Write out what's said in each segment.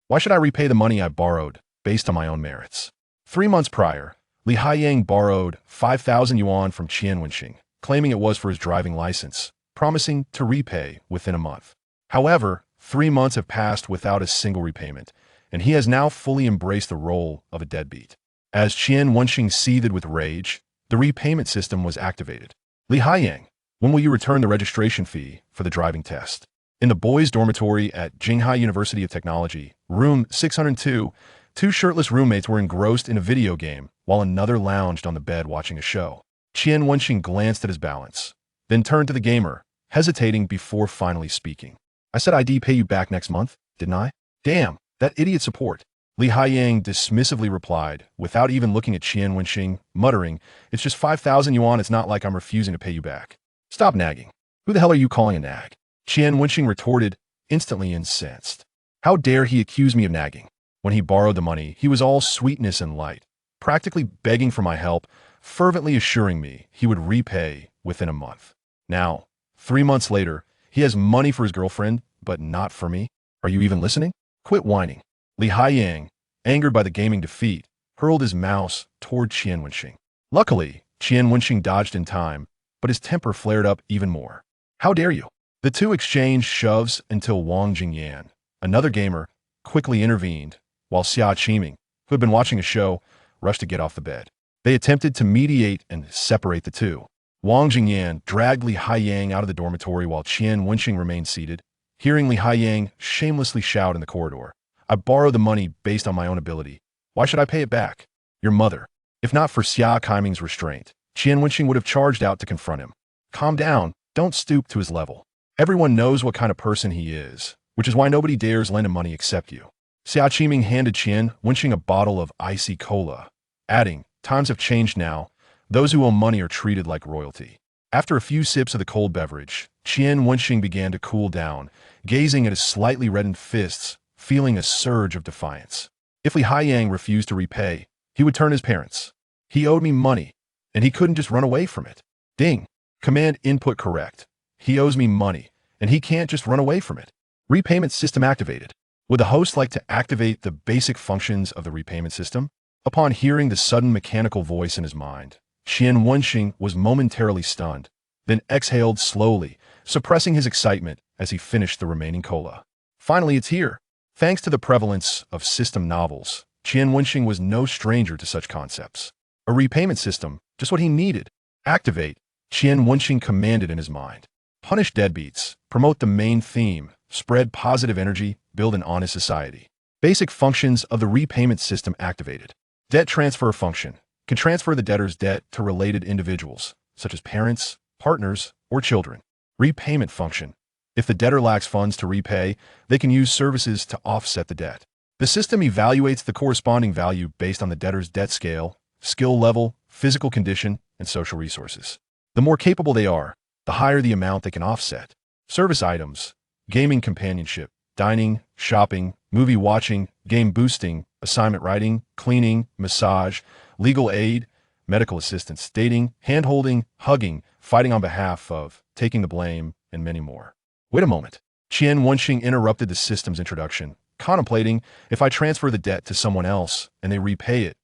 Why should I repay the money I borrowed based on my own merits? 3 months prior, Li Haiyang borrowed 5,000 yuan from Qian Wenxing, claiming it was for his driving license, promising to repay within a month. However, 3 months have passed without a single repayment, and he has now fully embraced the role of a deadbeat. As Qian Wenxing seethed with rage, the repayment system was activated. Li Haiyang, when will you return the registration fee for the driving test? In the boys' dormitory at Jinghai University of Technology, room 602, two shirtless roommates were engrossed in a video game while another lounged on the bed watching a show. Qian Wenxing glanced at his balance, then turned to the gamer, hesitating before finally speaking. I said I'd pay you back next month, didn't I? Damn, that idiot support. Li Haiyang dismissively replied, without even looking at Qian Wenxing, muttering, it's just 5,000 yuan, it's not like I'm refusing to pay you back. Stop nagging. Who the hell are you calling a nag? Qian Wenxing retorted, instantly incensed. How dare he accuse me of nagging? When he borrowed the money, he was all sweetness and light, practically begging for my help, fervently assuring me he would repay within a month. Now, 3 months later, he has money for his girlfriend, but not for me? Are you even listening? Quit whining. Li Haiyang, angered by the gaming defeat, hurled his mouse toward Qian Wenxing. Luckily, Qian Wenxing dodged in time, but his temper flared up even more. How dare you? The two exchanged shoves until Wang Jingyan, another gamer, quickly intervened, while Xia Qiming, who had been watching a show, rushed to get off the bed. They attempted to mediate and separate the two. Wang Jingyan dragged Li Haiyang out of the dormitory while Qian Wenxing remained seated, hearing Li Haiyang shamelessly shout in the corridor, I borrowed the money based on my own ability. Why should I pay it back? Your mother. If not for Xia Qiming's restraint, Qian Wenxing would have charged out to confront him. Calm down, don't stoop to his level. Everyone knows what kind of person he is, which is why nobody dares lend him money except you. Xia Qiming handed Qian Wenxing a bottle of icy cola, adding, times have changed now. Those who owe money are treated like royalty. After a few sips of the cold beverage, Qian Wenxing began to cool down, gazing at his slightly reddened fists, feeling a surge of defiance. If Li Haiyang refused to repay, he would turn his parents. He owed me money, and he couldn't just run away from it. Ding. Command input correct. He owes me money, and he can't just run away from it. Repayment system activated. Would the host like to activate the basic functions of the repayment system? Upon hearing the sudden mechanical voice in his mind, Qian Wenxing was momentarily stunned, then exhaled slowly, suppressing his excitement as he finished the remaining cola. Finally, it's here. Thanks to the prevalence of system novels, Qian Wenxing was no stranger to such concepts. A repayment system, just what he needed. Activate, Qian Wenxing commanded in his mind. Punish deadbeats, promote the main theme, spread positive energy, build an honest society. Basic functions of the repayment system activated. Debt transfer function can transfer the debtor's debt to related individuals, such as parents, partners, or children. Repayment function. If the debtor lacks funds to repay, they can use services to offset the debt. The system evaluates the corresponding value based on the debtor's debt scale, skill level, physical condition, and social resources. The more capable they are, the higher the amount they can offset. Service items, gaming companionship, dining, shopping, movie watching, game boosting, assignment writing, cleaning, massage, legal aid, medical assistance, dating, hand-holding, hugging, fighting on behalf of, taking the blame, and many more. Wait a moment. Qian Wenxing interrupted the system's introduction, contemplating, if I transfer the debt to someone else and they repay it,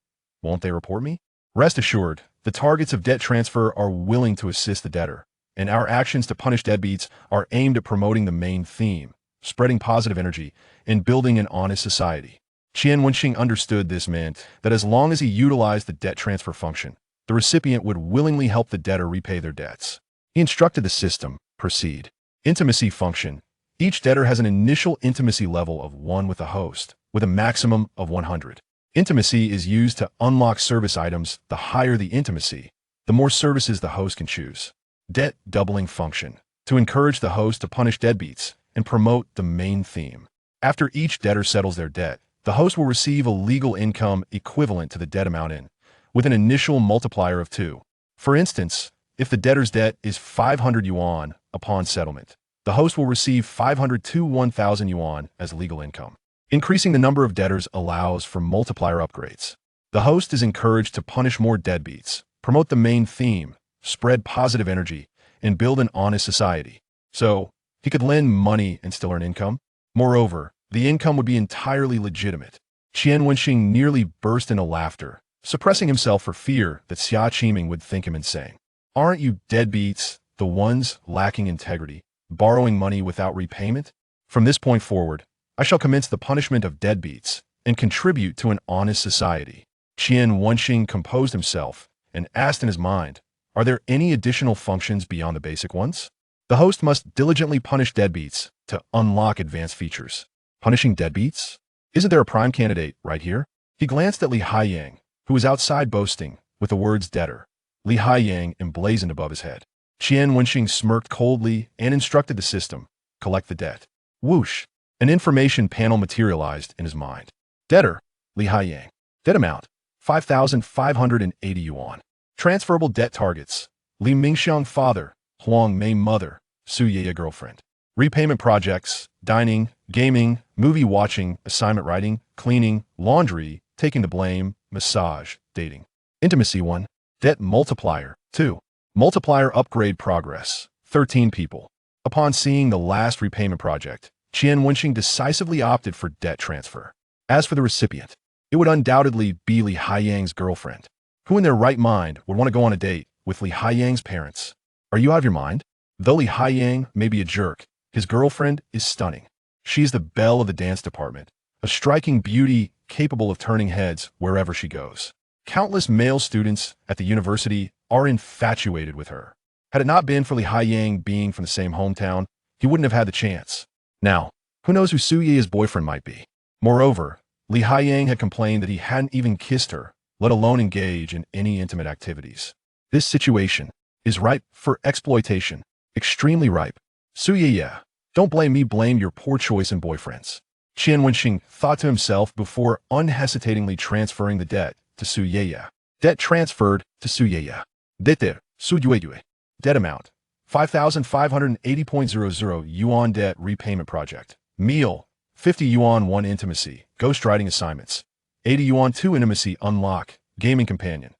won't they report me? Rest assured, the targets of debt transfer are willing to assist the debtor, and our actions to punish deadbeats are aimed at promoting the main theme, spreading positive energy, and building an honest society. Qian Wenxing understood this meant that as long as he utilized the debt transfer function, the recipient would willingly help the debtor repay their debts. He instructed the system, proceed. Intimacy function. Each debtor has an initial intimacy level of 1 with the host, with a maximum of 100. Intimacy is used to unlock service items. The higher the intimacy, the more services the host can choose. Debt doubling function. To encourage the host to punish deadbeats and promote the main theme. After each debtor settles their debt, the host will receive a legal income equivalent to the debt amount in, with an initial multiplier of 2. For instance, if the debtor's debt is 500 yuan upon settlement, the host will receive 500 to 1,000 yuan as legal income. Increasing the number of debtors allows for multiplier upgrades. The host is encouraged to punish more deadbeats, promote the main theme, spread positive energy, and build an honest society. So, he could lend money and still earn income. Moreover, the income would be entirely legitimate. Qian Wenxing nearly burst into laughter, suppressing himself for fear that Xia Qiming would think him insane. Aren't you deadbeats, the ones lacking integrity, borrowing money without repayment? From this point forward, I shall commence the punishment of deadbeats and contribute to an honest society. Qian Wenxing composed himself and asked in his mind, are there any additional functions beyond the basic ones? The host must diligently punish deadbeats to unlock advanced features. Punishing deadbeats? Isn't there a prime candidate right here? He glanced at Li Haiyang, who was outside boasting, with the words debtor. Li Haiyang emblazoned above his head. Qian Wenxing smirked coldly and instructed the system, collect the debt. Whoosh! An information panel materialized in his mind. Debtor, Li Haiyang. Debt amount, 5,580 yuan. Transferable debt targets, Li Mingxiang father, Huang Mei mother, Su Yeye girlfriend. Repayment projects, dining, gaming, movie watching, assignment writing, cleaning, laundry, taking the blame, massage, dating. Intimacy 1. Debt multiplier 2. Multiplier upgrade progress, 13 people. Upon seeing the last repayment project, Qian Wenxing decisively opted for debt transfer. As for the recipient, it would undoubtedly be Li Haiyang's girlfriend. Who in their right mind would want to go on a date with Li Haiyang's parents? Are you out of your mind? Though Li Haiyang may be a jerk, his girlfriend is stunning. She's the belle of the dance department, a striking beauty capable of turning heads wherever she goes. Countless male students at the university are infatuated with her. Had it not been for Li Haiyang being from the same hometown, he wouldn't have had the chance. Now, who knows who Su Ye's boyfriend might be? Moreover, Li Haiyang had complained that he hadn't even kissed her, let alone engage in any intimate activities. This situation is ripe for exploitation, extremely ripe. Su Ye, don't blame me, blame your poor choice in boyfriends. Qian Wenxing thought to himself before unhesitatingly transferring the debt to Su Ye. Debt transferred to Su Ye. Deter, Su Yue. Debt amount, 5,580.00 yuan debt repayment project. Meal, 50 yuan 1 intimacy, ghostwriting assignments. 80 yuan 2 intimacy unlock, gaming companion.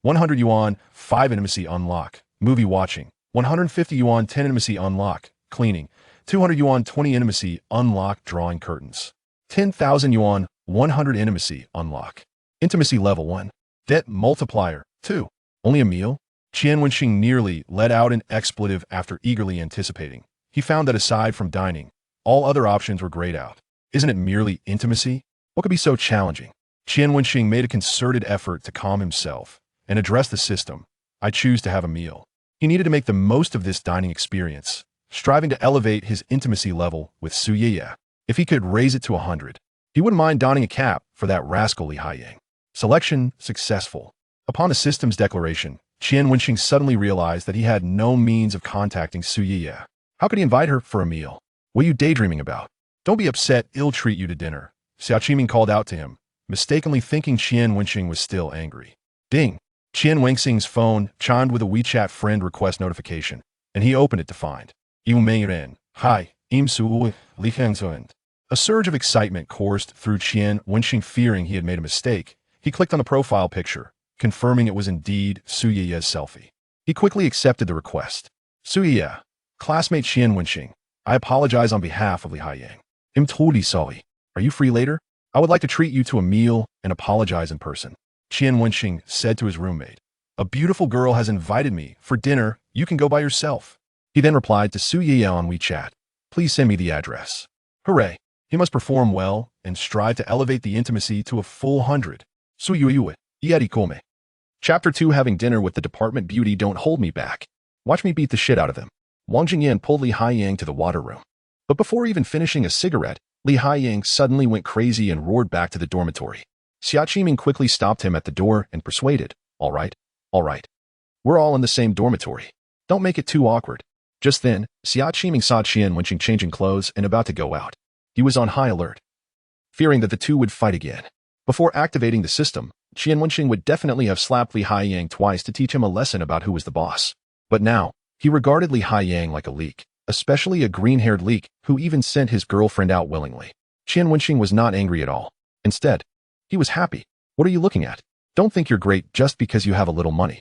100 yuan 5 intimacy unlock, movie watching. 150 yuan 10 intimacy unlock, cleaning. 200 yuan 20 intimacy unlock, drawing curtains. 10,000 yuan 100 intimacy unlock. Intimacy level 1. Debt multiplier 2. Only a meal? Qian Wenxing nearly let out an expletive after eagerly anticipating. He found that aside from dining, all other options were grayed out. Isn't it merely intimacy? What could be so challenging? Qian Wenxing made a concerted effort to calm himself and address the system. I choose to have a meal. He needed to make the most of this dining experience, striving to elevate his intimacy level with Su Ye. If he could raise it to 100, he wouldn't mind donning a cap for that rascal Li Haiyang. Selection successful. Upon the system's declaration, Qian Wenxing suddenly realized that he had no means of contacting Su Ye. How could he invite her for a meal? What are you daydreaming about? Don't be upset, I'll treat you to dinner. Xia Qiming called out to him, mistakenly thinking Qian Wenxing was still angry. Ding! Qian Wenxing's phone chimed with a WeChat friend request notification, and he opened it to find Yu Mei Ren. Hi, Im Su Li Hangzuen. A surge of excitement coursed through Qian Wenxing, fearing he had made a mistake. He clicked on the profile picture, confirming it was indeed Su Ye's selfie. He quickly accepted the request. Su Ye, classmate Qian Wenxing, I apologize on behalf of Li Haiyang. I'm totally sorry. Are you free later? I would like to treat you to a meal and apologize in person. Qian Wenxing said to his roommate. A beautiful girl has invited me for dinner. You can go by yourself. He then replied to Su Ye on WeChat. Please send me the address. Hooray! He must perform well and strive to elevate the intimacy to a full 100. Su Yue, Yeti Kome. Chapter 2. Having dinner with the department beauty. Don't hold me back. Watch me beat the shit out of them. Wang Jingyan pulled Li Haiyang to the water room. But before even finishing a cigarette, Li Haiyang suddenly went crazy and roared back to the dormitory. Xia Qiming quickly stopped him at the door and persuaded, all right. We're all in the same dormitory. Don't make it too awkward. Just then, Xia Qiming saw Qian Wenxing changing clothes and about to go out. He was on high alert, fearing that the two would fight again. Before activating the system, Qian Wenxing would definitely have slapped Li Haiyang twice to teach him a lesson about who was the boss. But now, he regarded Li Haiyang like a leak, especially a green-haired leak who even sent his girlfriend out willingly. Qian Wenxing was not angry at all. Instead, he was happy. What are you looking at? Don't think you're great just because you have a little money.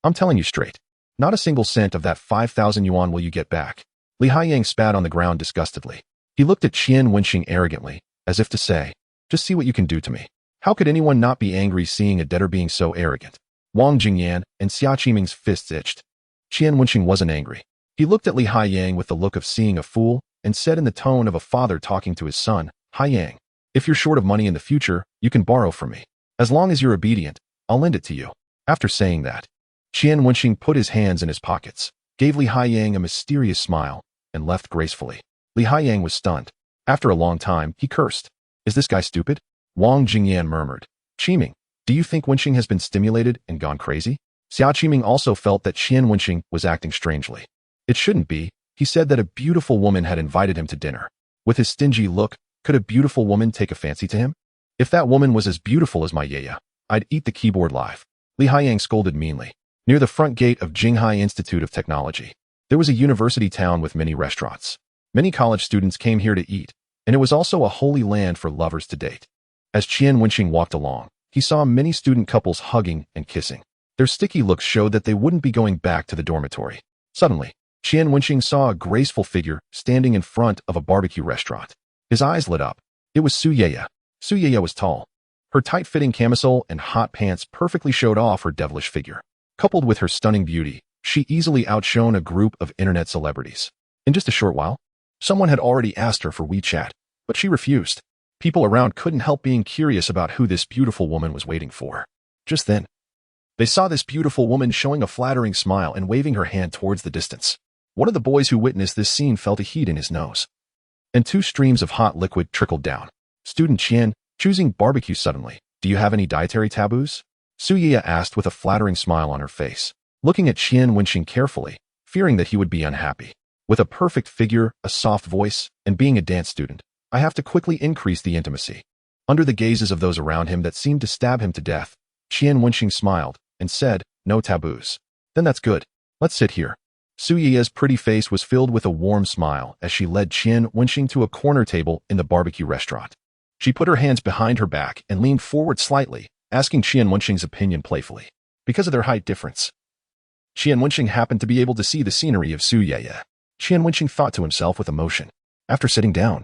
I'm telling you straight. Not a single cent of that 5,000 yuan will you get back. Li Haiyang spat on the ground disgustedly. He looked at Qian Wenxing arrogantly, as if to say, just see what you can do to me. How could anyone not be angry seeing a debtor being so arrogant? Wang Jingyan and Xia Qiming's fists itched. Qian Wenxing wasn't angry. He looked at Li Haiyang with the look of seeing a fool and said in the tone of a father talking to his son, Haiyang, if you're short of money in the future, you can borrow from me. As long as you're obedient, I'll lend it to you. After saying that, Qian Wenxing put his hands in his pockets, gave Li Haiyang a mysterious smile, and left gracefully. Li Haiyang was stunned. After a long time, he cursed. Is this guy stupid? Wang Jingyan murmured. Qiming, do you think Wenxing has been stimulated and gone crazy? Xia Qiming also felt that Qian Wenxing was acting strangely. It shouldn't be. He said that a beautiful woman had invited him to dinner. With his stingy look, could a beautiful woman take a fancy to him? If that woman was as beautiful as my Yaya, I'd eat the keyboard live. Li Haiyang scolded meanly. Near the front gate of Jinghai Institute of Technology, there was a university town with many restaurants. Many college students came here to eat, and it was also a holy land for lovers to date. As Qian Wenxing walked along, he saw many student couples hugging and kissing. Their sticky looks showed that they wouldn't be going back to the dormitory. Suddenly, Qian Wenxing saw a graceful figure standing in front of a barbecue restaurant. His eyes lit up. It was Su Yaya. Su Yaya was tall. Her tight-fitting camisole and hot pants perfectly showed off her devilish figure. Coupled with her stunning beauty, she easily outshone a group of internet celebrities. In just a short while, someone had already asked her for WeChat, but she refused. People around couldn't help being curious about who this beautiful woman was waiting for. Just then, they saw this beautiful woman showing a flattering smile and waving her hand towards the distance. One of the boys who witnessed this scene felt a heat in his nose, and 2 streams of hot liquid trickled down. Student Qian, choosing barbecue suddenly. Do you have any dietary taboos? Su Yaya asked with a flattering smile on her face, looking at Qian Wenxing carefully, fearing that he would be unhappy. With a perfect figure, a soft voice, and being a dance student, I have to quickly increase the intimacy. Under the gazes of those around him that seemed to stab him to death, Qian Wenxing smiled and said, no taboos. Then that's good. Let's sit here. Su Yaya's pretty face was filled with a warm smile as she led Qian Wenxing to a corner table in the barbecue restaurant. She put her hands behind her back and leaned forward slightly, asking Qian Wenxing's opinion playfully. Because of their height difference, Qian Wenxing happened to be able to see the scenery of Su Yaya. Qian Wenxing thought to himself with emotion. After sitting down,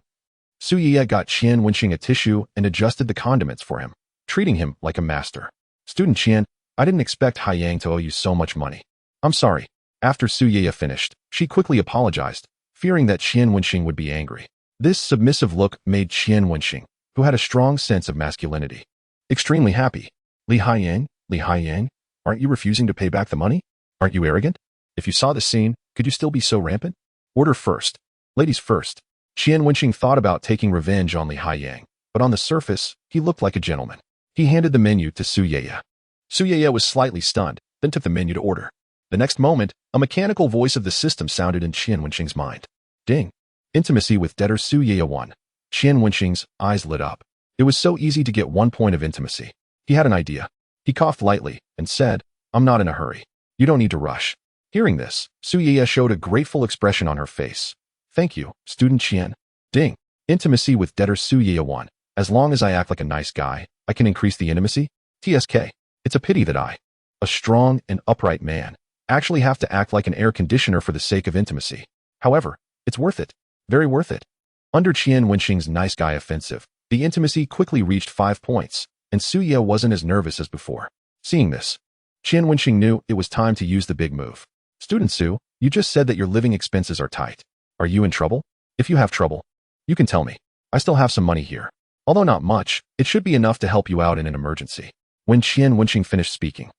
Su Yaya got Qian Wenxing a tissue and adjusted the condiments for him, treating him like a master. Student Qian, I didn't expect Haiyang to owe you so much money. I'm sorry. After Su Yaya finished, she quickly apologized, fearing that Qian Wenxing would be angry. This submissive look made Qian Wenxing, who had a strong sense of masculinity, extremely happy. Li Haiyang, aren't you refusing to pay back the money? Aren't you arrogant? If you saw the scene, could you still be so rampant? Order first. Ladies first. Qian Wenxing thought about taking revenge on Li Haiyang, but on the surface, he looked like a gentleman. He handed the menu to Su Yaya. Su Yaya was slightly stunned, then took the menu to order. The next moment, a mechanical voice of the system sounded in Qian Wenxing's mind. Ding. Intimacy with debtor Su Yaya 1. Qian Wenxing's eyes lit up. It was so easy to get 1 point of intimacy. He had an idea. He coughed lightly and said, I'm not in a hurry. You don't need to rush. Hearing this, Su Yaya showed a grateful expression on her face. Thank you, student Qian. Ding. Intimacy with debtor Su Yaya 1. As long as I act like a nice guy, I can increase the intimacy? TSK. It's a pity that I, a strong and upright man, actually have to act like an air conditioner for the sake of intimacy. However, it's worth it. Very worth it. Under Qian Wenxing's nice guy offensive, the intimacy quickly reached 5 points, and Su Yaya wasn't as nervous as before. Seeing this, Qian Wenxing knew it was time to use the big move. Student Su, you just said that your living expenses are tight. Are you in trouble? If you have trouble, you can tell me. I still have some money here. Although not much, it should be enough to help you out in an emergency. When Qian Wenxing finished speaking,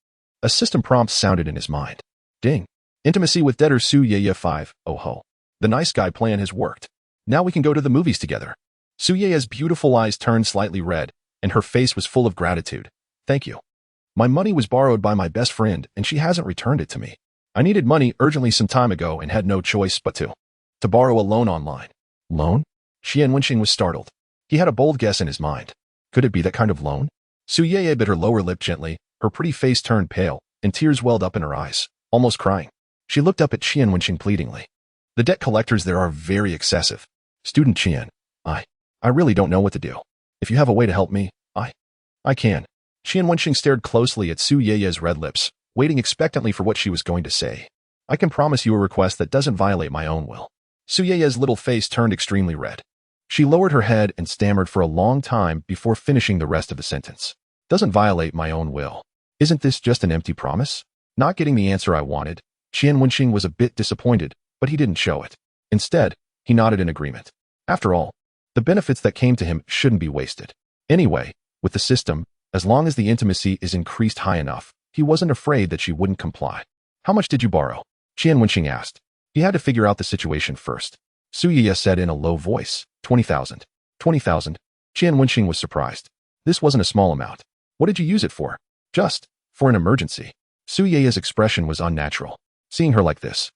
a system prompt sounded in his mind. Ding. Intimacy with debtor Su Yaya 5. Oh ho. The nice guy plan has worked. Now we can go to the movies together. Su Yaya's beautiful eyes turned slightly red, and her face was full of gratitude. Thank you. My money was borrowed by my best friend, and she hasn't returned it to me. I needed money urgently some time ago and had no choice but to borrow a loan online. Loan? Qian Wenxing was startled. He had a bold guess in his mind. Could it be that kind of loan? Su Yaya bit her lower lip gently, her pretty face turned pale, and tears welled up in her eyes, almost crying. She looked up at Qian Wenxing pleadingly. The debt collectors there are very excessive. Student Qian, I really don't know what to do. If you have a way to help me, I can. Qian Wenxing stared closely at Su Yaya's red lips, waiting expectantly for what she was going to say. I can promise you a request that doesn't violate my own will. Su Yaya's little face turned extremely red. She lowered her head and stammered for a long time before finishing the rest of the sentence. Doesn't violate my own will. Isn't this just an empty promise? Not getting the answer I wanted, Qian Wenxing was a bit disappointed, but he didn't show it. Instead, he nodded in agreement. After all, the benefits that came to him shouldn't be wasted. Anyway, with the system, as long as the intimacy is increased high enough, he wasn't afraid that she wouldn't comply. How much did you borrow? Qian Wenxing asked. He had to figure out the situation first. Su Yiya said in a low voice, 20,000. 20,000? Qian Wenxing was surprised. This wasn't a small amount. What did you use it for? Just for an emergency. Su Yiya's expression was unnatural. Seeing her like this,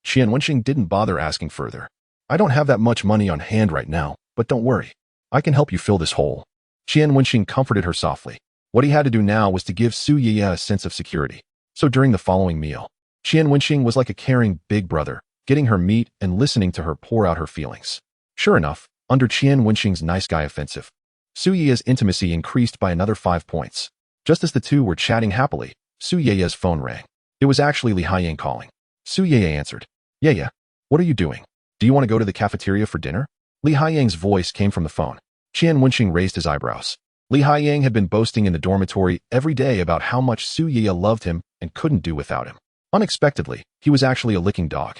Qian Wenxing didn't bother asking further. I don't have that much money on hand right now, but don't worry. I can help you fill this hole. Qian Wenxing comforted her softly. What he had to do now was to give Su Yiya a sense of security. So during the following meal, Qian Wenxing was like a caring big brother, getting her meat and listening to her pour out her feelings. Sure enough, under Qian Wenxing's nice guy offensive, Su Yiya's intimacy increased by another 5 points. Just as the two were chatting happily, Su Yiya's phone rang. It was actually Li Haiyang calling. Su Yiya answered. Yiya, what are you doing? Do you want to go to the cafeteria for dinner? Li Haiyang's voice came from the phone. Qian Wenxing raised his eyebrows. Li Haiyang had been boasting in the dormitory every day about how much Su Yiya loved him and couldn't do without him. Unexpectedly, he was actually a licking dog.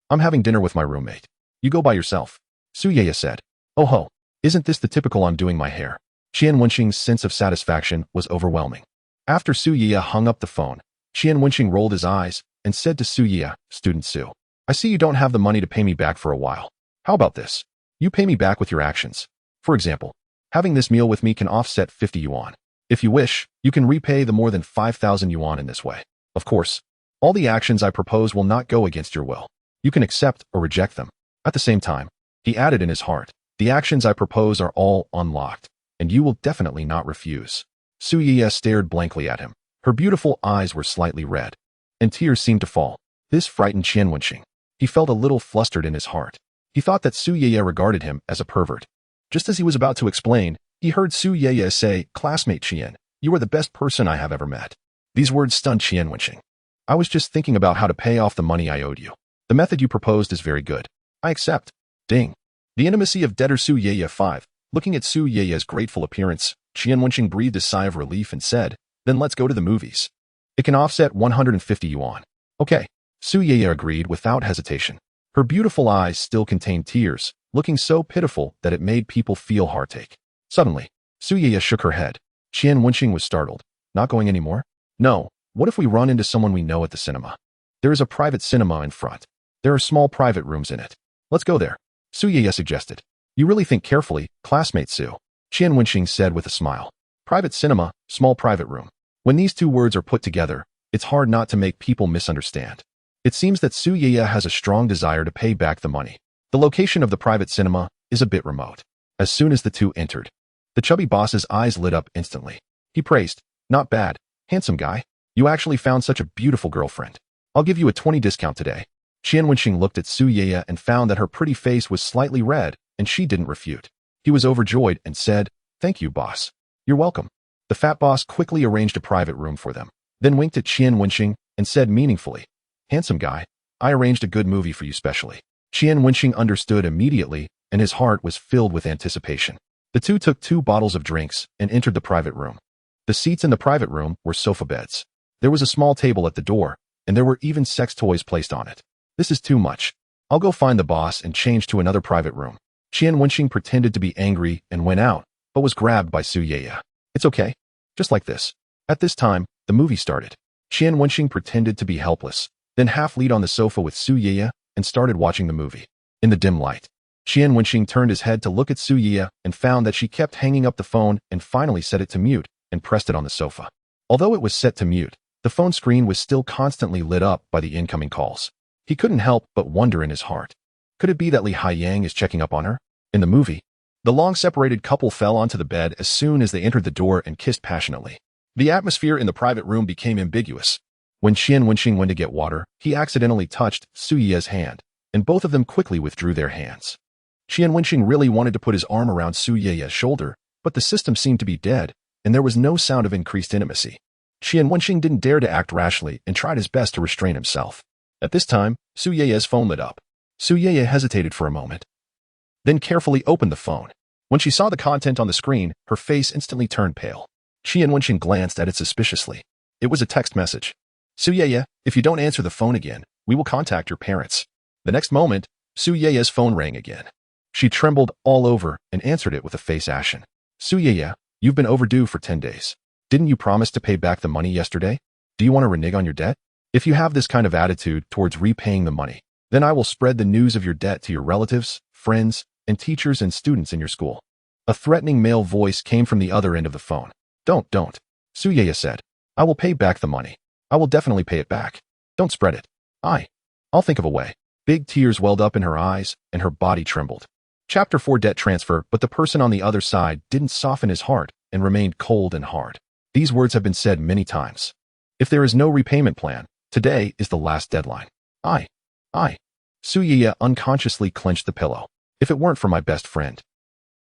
I'm having dinner with my roommate. You go by yourself. Su Yiya said. Oh ho, isn't this the typical I'm doing my hair? Qian Wenxing's sense of satisfaction was overwhelming. After Su Yiya hung up the phone, Qian Wenxing rolled his eyes and said to Su Yiya, Student Su, I see you don't have the money to pay me back for a while. How about this? You pay me back with your actions. For example, having this meal with me can offset 50 yuan. If you wish, you can repay the more than 5,000 yuan in this way. Of course, all the actions I propose will not go against your will. You can accept or reject them. At the same time, he added in his heart, the actions I propose are all unlocked, and you will definitely not refuse. Su Yiya stared blankly at him. Her beautiful eyes were slightly red, and tears seemed to fall. This frightened Qian Wenxing. He felt a little flustered in his heart. He thought that Su Yiya regarded him as a pervert. Just as he was about to explain, he heard Su Yiya say, Classmate Qian, you are the best person I have ever met. These words stunned Qian Wenxing. I was just thinking about how to pay off the money I owed you. The method you proposed is very good. I accept. Ding. The intimacy of debtor Su Yiya 5. Looking at Su Yiya's grateful appearance, Qian Wenxing breathed a sigh of relief and said, Then let's go to the movies. It can offset 150 yuan. Okay. Su Yiya agreed without hesitation. Her beautiful eyes still contained tears, looking so pitiful that it made people feel heartache. Suddenly, Su Yiya shook her head. Qian Wenxing was startled. Not going anymore? No. What if we run into someone we know at the cinema? There is a private cinema in front. There are small private rooms in it. Let's go there. Su Yiya suggested. You really think carefully, classmate Su. Qian Wenxing said with a smile. Private cinema, small private room. When these two words are put together, it's hard not to make people misunderstand. It seems that Su Yiya has a strong desire to pay back the money. The location of the private cinema is a bit remote. As soon as the two entered, the chubby boss's eyes lit up instantly. He praised, Not bad, handsome guy. You actually found such a beautiful girlfriend. I'll give you a 20 discount today. Qian Wenxing looked at Su Yiya and found that her pretty face was slightly red, and she didn't refute. He was overjoyed and said, Thank you, boss. You're welcome. The fat boss quickly arranged a private room for them, then winked at Qian Wenxing and said meaningfully, Handsome guy, I arranged a good movie for you specially. Qian Wenxing understood immediately, and his heart was filled with anticipation. The two took 2 bottles of drinks and entered the private room. The seats in the private room were sofa beds. There was a small table at the door, and there were even sex toys placed on it. This is too much. I'll go find the boss and change to another private room. Qian Wenxing pretended to be angry and went out, but was grabbed by Su Yiya. It's okay. Just like this. At this time, the movie started. Qian Wenxing pretended to be helpless, then half-leaned on the sofa with Su Yiya and started watching the movie. In the dim light, Qian Wenxing turned his head to look at Su Yiya and found that she kept hanging up the phone and finally set it to mute and pressed it on the sofa. Although it was set to mute, the phone screen was still constantly lit up by the incoming calls. He couldn't help but wonder in his heart. Could it be that Li Haiyang is checking up on her? In the movie, the long-separated couple fell onto the bed as soon as they entered the door and kissed passionately. The atmosphere in the private room became ambiguous. When Qian Wenxing went to get water, he accidentally touched Su Yiya's hand, and both of them quickly withdrew their hands. Qian Wenxing really wanted to put his arm around Su Yiya's shoulder, but the system seemed to be dead, and there was no sound of increased intimacy. Qian Wenxing didn't dare to act rashly and tried his best to restrain himself. At this time, Su Yiya's phone lit up. Su Yiya hesitated for a moment. then carefully opened the phone. When she saw the content on the screen, her face instantly turned pale. Qian Wenxing glanced at it suspiciously. It was a text message. Su Yeye, if you don't answer the phone again, we will contact your parents. The next moment, Su Yeye's phone rang again. She trembled all over and answered it with a face ashen. Su Yeye, you've been overdue for 10 days. Didn't you promise to pay back the money yesterday? Do you want to renege on your debt? If you have this kind of attitude towards repaying the money, then I will spread the news of your debt to your relatives, friends, and teachers and students in your school. A threatening male voice came from the other end of the phone. Don't. Su Yeye said. I will pay back the money. I will definitely pay it back. Don't spread it. I'll think of a way. Big tears welled up in her eyes, and her body trembled. Chapter 4 Debt Transfer. But the person on the other side didn't soften his heart and remained cold and hard. These words have been said many times. If there is no repayment plan, today is the last deadline. Su Yeye unconsciously clenched the pillow. If it weren't for my best friend.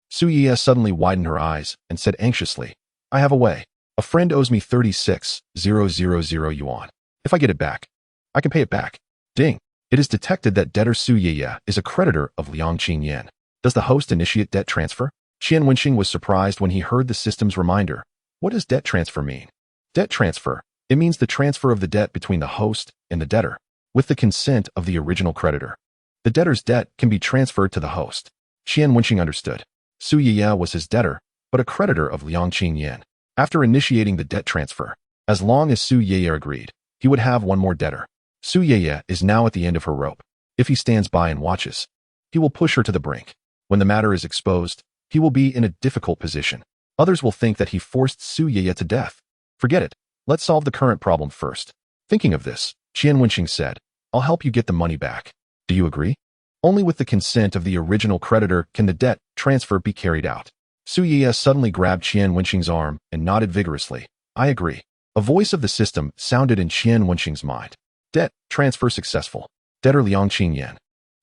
Su Yeye suddenly widened her eyes and said anxiously, I have a way. A friend owes me 36,000 yuan. If I get it back, I can pay it back. Ding. It is detected that debtor Su Yeye is a creditor of Liang Qingyan. Does the host initiate debt transfer? Qian Wenxing was surprised when he heard the system's reminder. What does debt transfer mean? Debt transfer. It means the transfer of the debt between the host and the debtor, with the consent of the original creditor. The debtor's debt can be transferred to the host. Qian Wenxing understood. Su Yeye was his debtor, but a creditor of Liang Qingyan. After initiating the debt transfer, as long as Su Yeye agreed, he would have one more debtor. Su Yeye is now at the end of her rope. If he stands by and watches, he will push her to the brink. When the matter is exposed, he will be in a difficult position. Others will think that he forced Su Yeye to death. Forget it. Let's solve the current problem first. Thinking of this, Qian Wenxing said, I'll help you get the money back. Do you agree? Only with the consent of the original creditor can the debt transfer be carried out. Su Yeye suddenly grabbed Qian Wenxing's arm and nodded vigorously. I agree. A voice of the system sounded in Qian Wenxing's mind. Debt transfer successful. Debtor Liang Qingyan.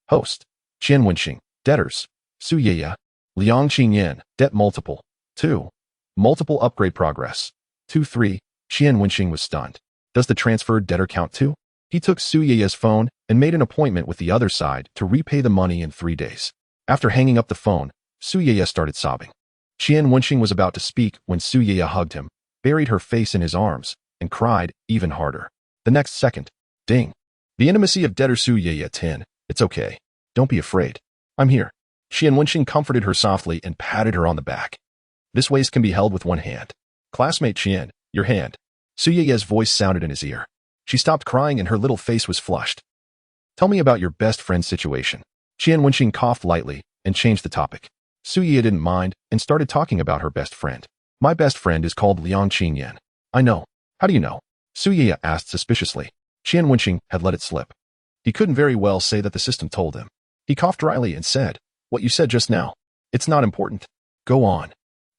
Host. Qian Wenxing. Debtors. Su Yeye. Liang Qingyan. Debt multiple. 2. Multiple upgrade progress. 2-3. Qian Wenxing was stunned. Does the transferred debtor count too? He took Su Yeye's phone and made an appointment with the other side to repay the money in 3 days. After hanging up the phone, Su Yeye started sobbing. Qian Wenxing was about to speak when Su Yeye hugged him, buried her face in his arms, and cried even harder. The next second, ding. The intimacy of debtor Su Yeye 10. It's okay. Don't be afraid. I'm here. Qian Wenxing comforted her softly and patted her on the back. This waist can be held with one hand. Classmate Qian, your hand. Su Yeye's voice sounded in his ear. She stopped crying and her little face was flushed. Tell me about your best friend's situation. Qian Wenxing coughed lightly and changed the topic. Su Yeye didn't mind and started talking about her best friend. My best friend is called Liang Qingyan. I know. How do you know? Su Yeye asked suspiciously. Qian Wenxing had let it slip. He couldn't very well say that the system told him. He coughed dryly and said, What you said just now. It's not important. Go on.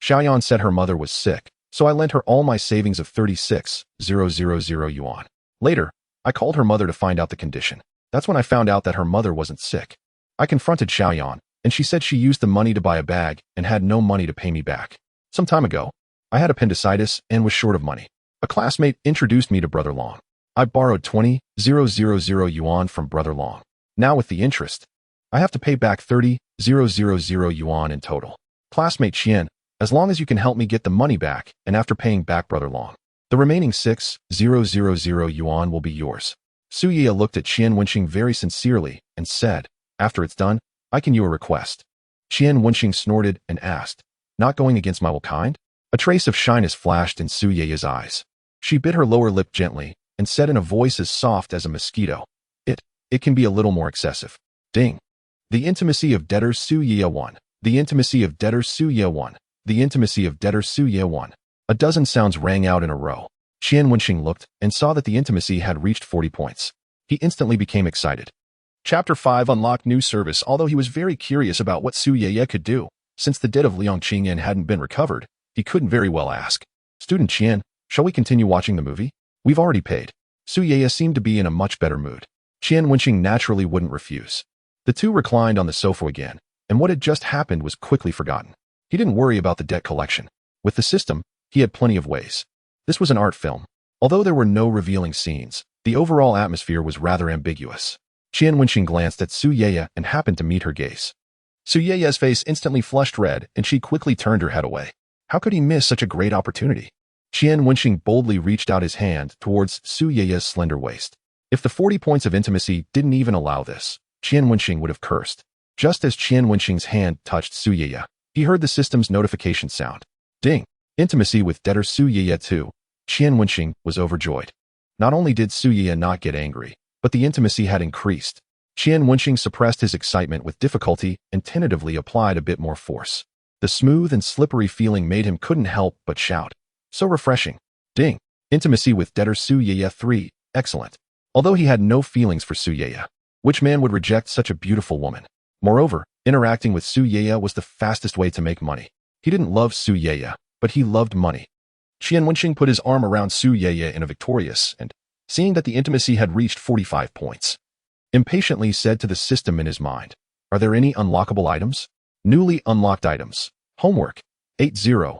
Xiaoyan said her mother was sick, so I lent her all my savings of 36,000 yuan. Later, I called her mother to find out the condition. That's when I found out that her mother wasn't sick. I confronted Xiaoyan, and she said she used the money to buy a bag and had no money to pay me back. Some time ago, I had appendicitis and was short of money. A classmate introduced me to Brother Long. I borrowed 20,000 yuan from Brother Long. Now with the interest, I have to pay back 30,000 yuan in total. Classmate Qian, as long as you can help me get the money back and after paying back Brother Long, the remaining 6,000 yuan will be yours. Su Yeye looked at Qian Wenxing very sincerely and said, After it's done, I can you a request. Qian Wenxing snorted and asked, Not going against my will kind? A trace of shyness flashed in Su Yeye's eyes. She bit her lower lip gently and said in a voice as soft as a mosquito, It can be a little more excessive. Ding. The intimacy of debtor Su Yeye 1. The intimacy of debtor Su Yeye 1. The intimacy of debtor Su Yeye 1. A dozen sounds rang out in a row. Qian Wenxing looked and saw that the intimacy had reached 40 points. He instantly became excited. Chapter 5 Unlocked new service. Although he was very curious about what Su Yeye could do, since the debt of Liang Qingyan hadn't been recovered, he couldn't very well ask. Student Qian, shall we continue watching the movie? We've already paid. Su Yeye seemed to be in a much better mood. Qian Wenxing naturally wouldn't refuse. The two reclined on the sofa again, and what had just happened was quickly forgotten. He didn't worry about the debt collection. With the system, he had plenty of ways. This was an art film. Although there were no revealing scenes, the overall atmosphere was rather ambiguous. Qian Wenxing glanced at Su Yeye and happened to meet her gaze. Su Ye's face instantly flushed red, and she quickly turned her head away. How could he miss such a great opportunity? Qian Wenxing boldly reached out his hand towards Su Ye's slender waist. If the 40 points of intimacy didn't even allow this, Qian Wenxing would have cursed. Just as Qian Wenxing's hand touched Su Ye, he heard the system's notification sound. Ding! Intimacy with debtor Su Ye too. Qian Wenxing was overjoyed. Not only did Su Ye not get angry, but the intimacy had increased. Qian Wenxing suppressed his excitement with difficulty and tentatively applied a bit more force. The smooth and slippery feeling made him couldn't help but shout. So refreshing. Ding! Intimacy with debtor Su Ye 3. Excellent. Although he had no feelings for Su Ye, which man would reject such a beautiful woman? Moreover, interacting with Su Ye was the fastest way to make money. He didn't love Su Ye, but he loved money. Qian Wenxing put his arm around Su Ye in a victorious and, seeing that the intimacy had reached 45 points, impatiently said to the system in his mind, "Are there any unlockable items?" Newly unlocked items. Homework. 8000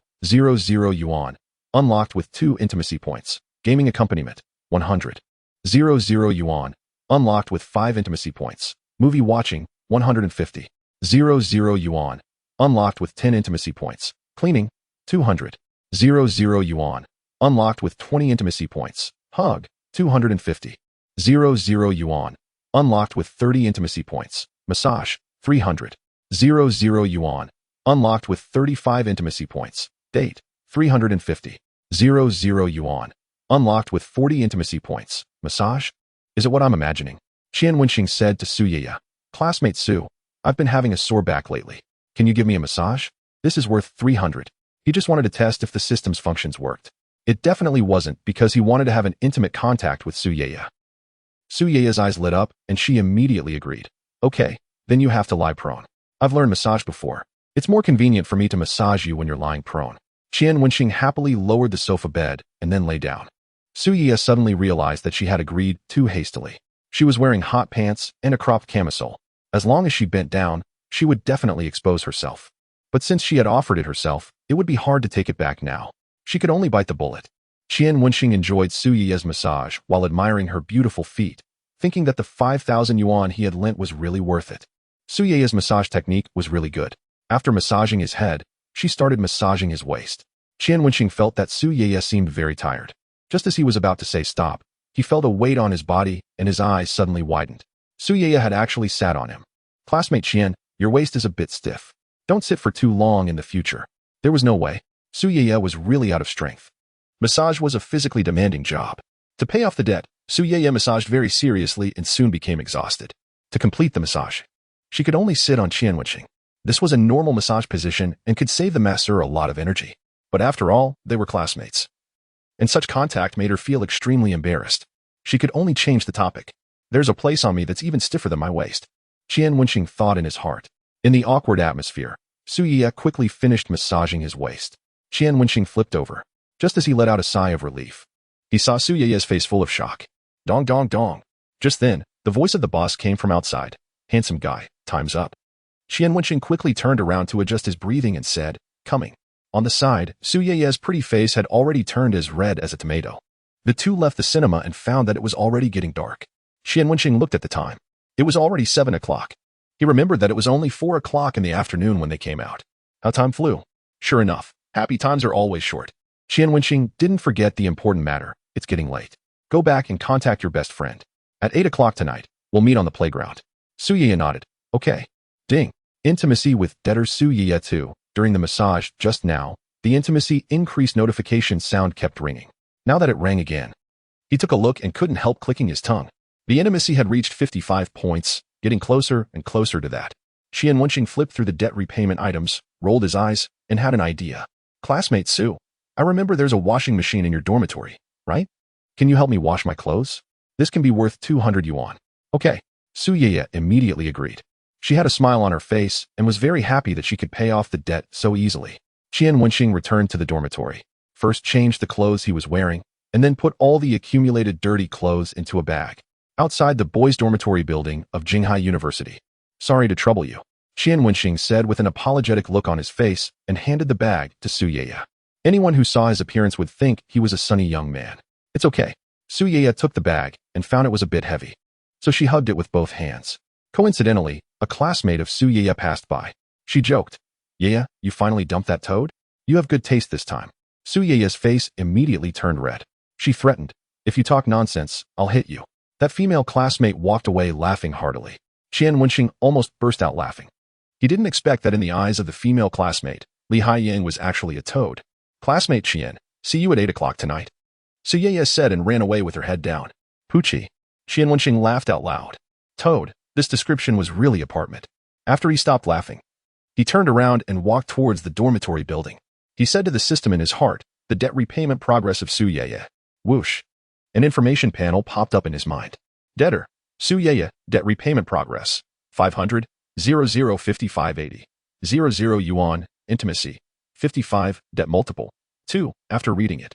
yuan. Unlocked with 2 intimacy points. Gaming accompaniment. 100. 00 yuan. Unlocked with 5 intimacy points. Movie watching. 150. 00 yuan. Unlocked with 10 intimacy points. Cleaning. 200. 00 yuan. Unlocked with 20 intimacy points. Hug. 250. 00 yuan. Unlocked with 30 intimacy points. Massage. 300. 00 yuan. Unlocked with 35 intimacy points. Date. 350. 00 yuan. Unlocked with 40 intimacy points. Massage? Is it what I'm imagining? Qian Wenxing said to Su Ye. Classmate Su, I've been having a sore back lately. Can you give me a massage? This is worth 300. He just wanted to test if the system's functions worked. It definitely wasn't, because he wanted to have an intimate contact with Su Ye. Su Ye's eyes lit up, and she immediately agreed. Okay, then you have to lie prone. I've learned massage before. It's more convenient for me to massage you when you're lying prone. Qian Wenxing happily lowered the sofa bed and then lay down. Su Ye suddenly realized that she had agreed too hastily. She was wearing hot pants and a cropped camisole. As long as she bent down, she would definitely expose herself. But since she had offered it herself, it would be hard to take it back now. She could only bite the bullet. Qian Wenxing enjoyed Su Ye's massage while admiring her beautiful feet, thinking that the 5,000 yuan he had lent was really worth it. Su Ye's massage technique was really good. After massaging his head, she started massaging his waist. Qian Wenxing felt that Su Ye seemed very tired. Just as he was about to say stop, he felt a weight on his body and his eyes suddenly widened. Su Ye had actually sat on him. Classmate Qian, your waist is a bit stiff. Don't sit for too long in the future. There was no way. Su Ye was really out of strength. Massage was a physically demanding job. To pay off the debt, Su Ye massaged very seriously and soon became exhausted. To complete the massage, she could only sit on Qian Wenxing. This was a normal massage position and could save the masseur a lot of energy. But after all, they were classmates. And such contact made her feel extremely embarrassed. She could only change the topic. There's a place on me that's even stiffer than my waist. Qian Wenxing thought in his heart. In the awkward atmosphere, Su Ye quickly finished massaging his waist. Qian Wenxing flipped over. Just as he let out a sigh of relief, he saw Su Ye's face full of shock. Dong dong dong. Just then, the voice of the boss came from outside. Handsome guy, time's up. Qian Wenxing quickly turned around to adjust his breathing and said, coming. On the side, Su Ye's pretty face had already turned as red as a tomato. The two left the cinema and found that it was already getting dark. Qian Wenxing looked at the time. It was already 7 o'clock. He remembered that it was only 4 o'clock in the afternoon when they came out. How time flew. Sure enough, happy times are always short. Qian Wenxing didn't forget the important matter. It's getting late. Go back and contact your best friend. At 8 o'clock tonight, we'll meet on the playground. Su Ye nodded. Okay. Ding. Intimacy with debtor Su Ye too. During the massage just now, the intimacy increased notification sound kept ringing. Now that it rang again, he took a look and couldn't help clicking his tongue. The intimacy had reached 55 points, getting closer and closer to that. Qian Wenxing flipped through the debt repayment items, rolled his eyes, and had an idea. Classmate Su, I remember there's a washing machine in your dormitory, right? Can you help me wash my clothes? This can be worth 200 yuan. Okay. Su Ye immediately agreed. She had a smile on her face and was very happy that she could pay off the debt so easily. Qian Wenxing returned to the dormitory, first changed the clothes he was wearing, and then put all the accumulated dirty clothes into a bag. Outside the boys' dormitory building of Jinghai University. Sorry to trouble you, Qian Wenxing said with an apologetic look on his face and handed the bag to Su Ye. Anyone who saw his appearance would think he was a sunny young man. It's okay. Su Ye took the bag and found it was a bit heavy. So she hugged it with both hands. Coincidentally, A classmate of Su Yaya passed by. She joked, "Yaya, you finally dumped that toad? You have good taste this time." Su Yaya's face immediately turned red. She threatened, "If you talk nonsense, I'll hit you." That female classmate walked away laughing heartily. Qian Wenxing almost burst out laughing. He didn't expect that in the eyes of the female classmate, Li Haiyang was actually a toad. "Classmate Qian, see you at 8 o'clock tonight," Su Yaya said and ran away with her head down. Poochie. Qian Wenxing laughed out loud. Toad, this description was really apartment. After he stopped laughing, he turned around and walked towards the dormitory building. He said to the system in his heart, the debt repayment progress of Su Yaya. Whoosh. An information panel popped up in his mind. Debtor, Su Yaya, debt repayment progress, 500, 005580, 00 yuan, intimacy, 55, debt multiple, 2, after reading it.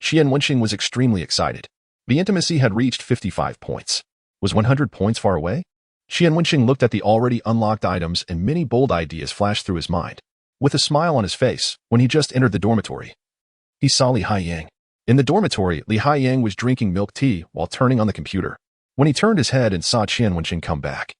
Qian Wenxing was extremely excited. The intimacy had reached 55 points. Was 100 points far away? Qian Wenxing looked at the already unlocked items and many bold ideas flashed through his mind. With a smile on his face, when he just entered the dormitory, he saw Li Haiyang. In the dormitory, Li Haiyang was drinking milk tea while turning on the computer. When he turned his head and saw Qian Wenxing come back,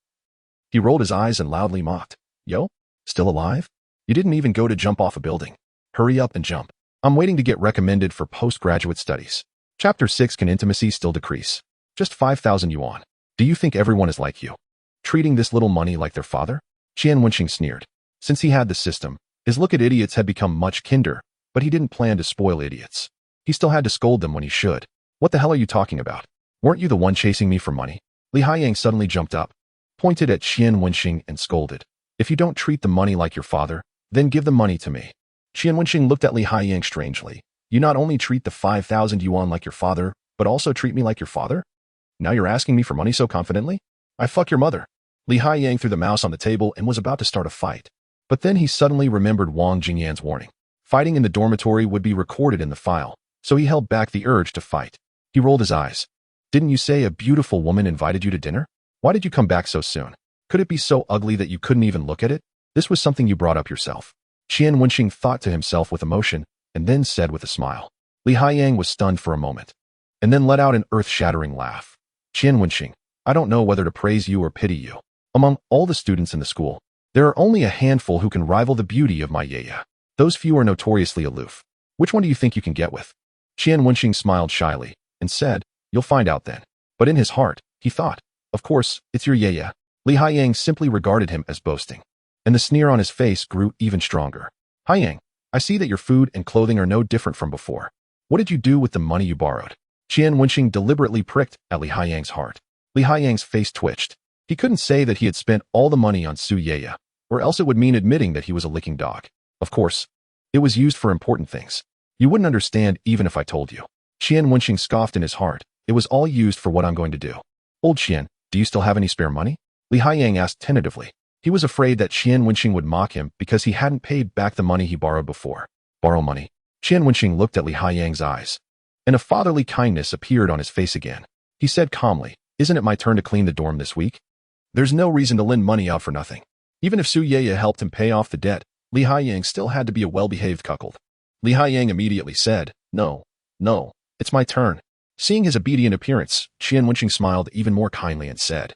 he rolled his eyes and loudly mocked. Yo? Still alive? You didn't even go to jump off a building. Hurry up and jump. I'm waiting to get recommended for postgraduate studies. Chapter 6. Can intimacy still decrease? Just 5,000 yuan. Do you think everyone is like you, treating this little money like their father? Qian Wenxing sneered. Since he had the system, his look at idiots had become much kinder, but he didn't plan to spoil idiots. He still had to scold them when he should. What the hell are you talking about? Weren't you the one chasing me for money? Li Haiyang suddenly jumped up, pointed at Qian Wenxing and scolded. If you don't treat the money like your father, then give the money to me. Qian Wenxing looked at Li Haiyang strangely. You not only treat the 5,000 yuan like your father, but also treat me like your father? Now you're asking me for money so confidently? I fuck your mother. Li Haiyang threw the mouse on the table and was about to start a fight. But then he suddenly remembered Wang Jingyan's warning. Fighting in the dormitory would be recorded in the file, so he held back the urge to fight. He rolled his eyes. Didn't you say a beautiful woman invited you to dinner? Why did you come back so soon? Could it be so ugly that you couldn't even look at it? This was something you brought up yourself. Qian Wenxing thought to himself with emotion, and then said with a smile. Li Haiyang was stunned for a moment, and then let out an earth-shattering laugh. Qian Wenxing, I don't know whether to praise you or pity you. Among all the students in the school, there are only a handful who can rival the beauty of my Yaya. Those few are notoriously aloof. Which one do you think you can get with? Qian Wenxing smiled shyly, and said, You'll find out then. But in his heart, he thought, Of course, it's your Yaya. Li Haiyang simply regarded him as boasting, and the sneer on his face grew even stronger. Haiyang, I see that your food and clothing are no different from before. What did you do with the money you borrowed? Qian Wenxing deliberately pricked at Li Haiyang's heart. Li Haiyang's face twitched. He couldn't say that he had spent all the money on Su Yaya, or else it would mean admitting that he was a licking dog. Of course, it was used for important things. You wouldn't understand even if I told you. Qian Wenxing scoffed in his heart. It was all used for what I'm going to do. Old Qian, do you still have any spare money? Li Haiyang asked tentatively. He was afraid that Qian Wenxing would mock him because he hadn't paid back the money he borrowed before. Borrow money? Qian Wenxing looked at Li Haiyang's eyes, and a fatherly kindness appeared on his face again. He said calmly, Isn't it my turn to clean the dorm this week? There's no reason to lend money out for nothing. Even if Su Yaya helped him pay off the debt, Li Haiyang still had to be a well-behaved cuckold. Li Haiyang immediately said, No, it's my turn. Seeing his obedient appearance, Qian Wenxing smiled even more kindly and said,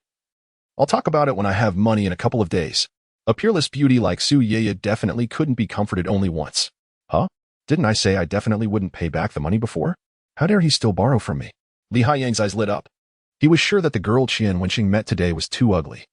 I'll talk about it when I have money in a couple of days. A peerless beauty like Su Yaya definitely couldn't be comforted only once. Huh? Didn't I say I definitely wouldn't pay back the money before? How dare he still borrow from me? Li Haiyang's eyes lit up. He was sure that the girl Qian Wenxing met today was too ugly.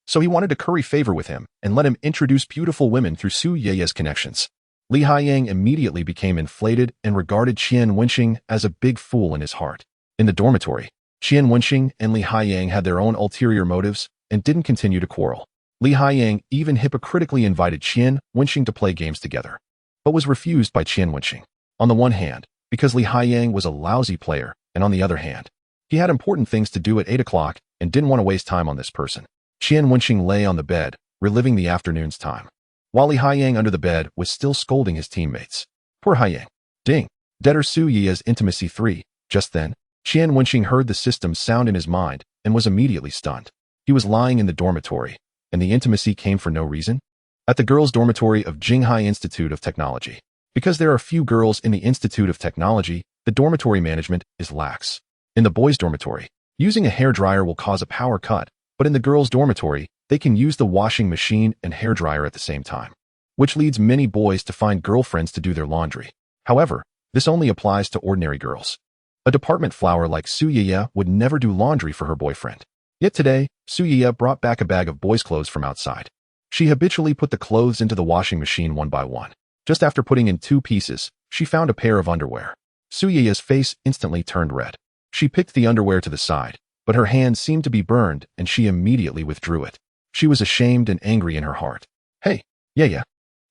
So he wanted to curry favor with him and let him introduce beautiful women through Su Yaya's connections. Li Haiyang immediately became inflated and regarded Qian Wenxing as a big fool in his heart. In the dormitory, Qian Wenxing and Li Haiyang had their own ulterior motives and didn't continue to quarrel. Li Haiyang even hypocritically invited Qian Wenxing to play games together, but was refused by Qian Wenxing. On the one hand, because Li Haiyang was a lousy player, and on the other hand, he had important things to do at 8 o'clock and didn't want to waste time on this person. Qian Wenxing lay on the bed, reliving the afternoon's time, while Li Haiyang under the bed was still scolding his teammates. Poor Haiyang. Ding. Debtor Su Yaya's intimacy 3. Just then, Qian Wenxing heard the system's sound in his mind and was immediately stunned. He was lying in the dormitory, and the intimacy came for no reason. At the girls' dormitory of Jinghai Institute of Technology. Because there are few girls in the Institute of Technology, the dormitory management is lax. In the boys' dormitory, using a hairdryer will cause a power cut, but in the girls' dormitory, they can use the washing machine and hairdryer at the same time, which leads many boys to find girlfriends to do their laundry. However, this only applies to ordinary girls. A department flower like Su Yiye would never do laundry for her boyfriend. Yet today, Su Yiye brought back a bag of boys' clothes from outside. She habitually put the clothes into the washing machine one by one. Just after putting in 2 pieces, she found a pair of underwear. Su Yiye's face instantly turned red. She picked the underwear to the side, but her hand seemed to be burned and she immediately withdrew it. She was ashamed and angry in her heart. Hey, Yiye,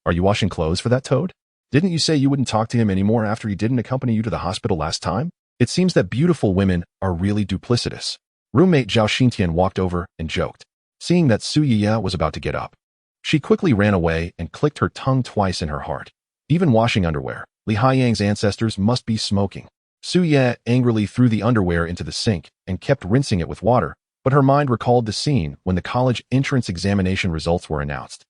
are you washing clothes for that toad? Didn't you say you wouldn't talk to him anymore after he didn't accompany you to the hospital last time? It seems that beautiful women are really duplicitous. Roommate Zhao Xintian walked over and joked, seeing that Su Yiye was about to get up. She quickly ran away and clicked her tongue twice in her heart. Even washing underwear, Li Haiyang's ancestors must be smoking. Su Yiye angrily threw the underwear into the sink and kept rinsing it with water, but her mind recalled the scene when the college entrance examination results were announced.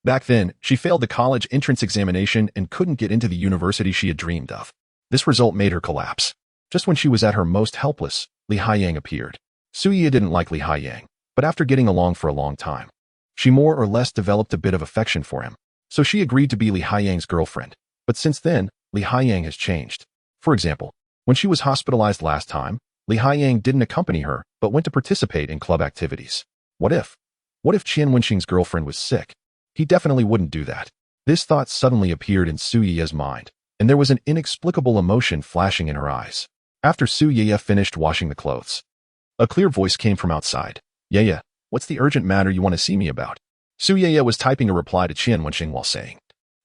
Back then, she failed the college entrance examination and couldn't get into the university she had dreamed of. This result made her collapse. Just when she was at her most helpless, Li Haiyang appeared. Su Yiye didn't like Li Haiyang, but after getting along for a long time, she more or less developed a bit of affection for him, so she agreed to be Li Haiyang's girlfriend. But since then, Li Haiyang has changed. For example, when she was hospitalized last time, Li Haiyang didn't accompany her, but went to participate in club activities. What if Qian Wenxing's girlfriend was sick? He definitely wouldn't do that. This thought suddenly appeared in Su Yiye's mind, and there was an inexplicable emotion flashing in her eyes. After Su Yiye finished washing the clothes, a clear voice came from outside. Yiye, what's the urgent matter you want to see me about? Su Yiye was typing a reply to Qian Wenxing while saying,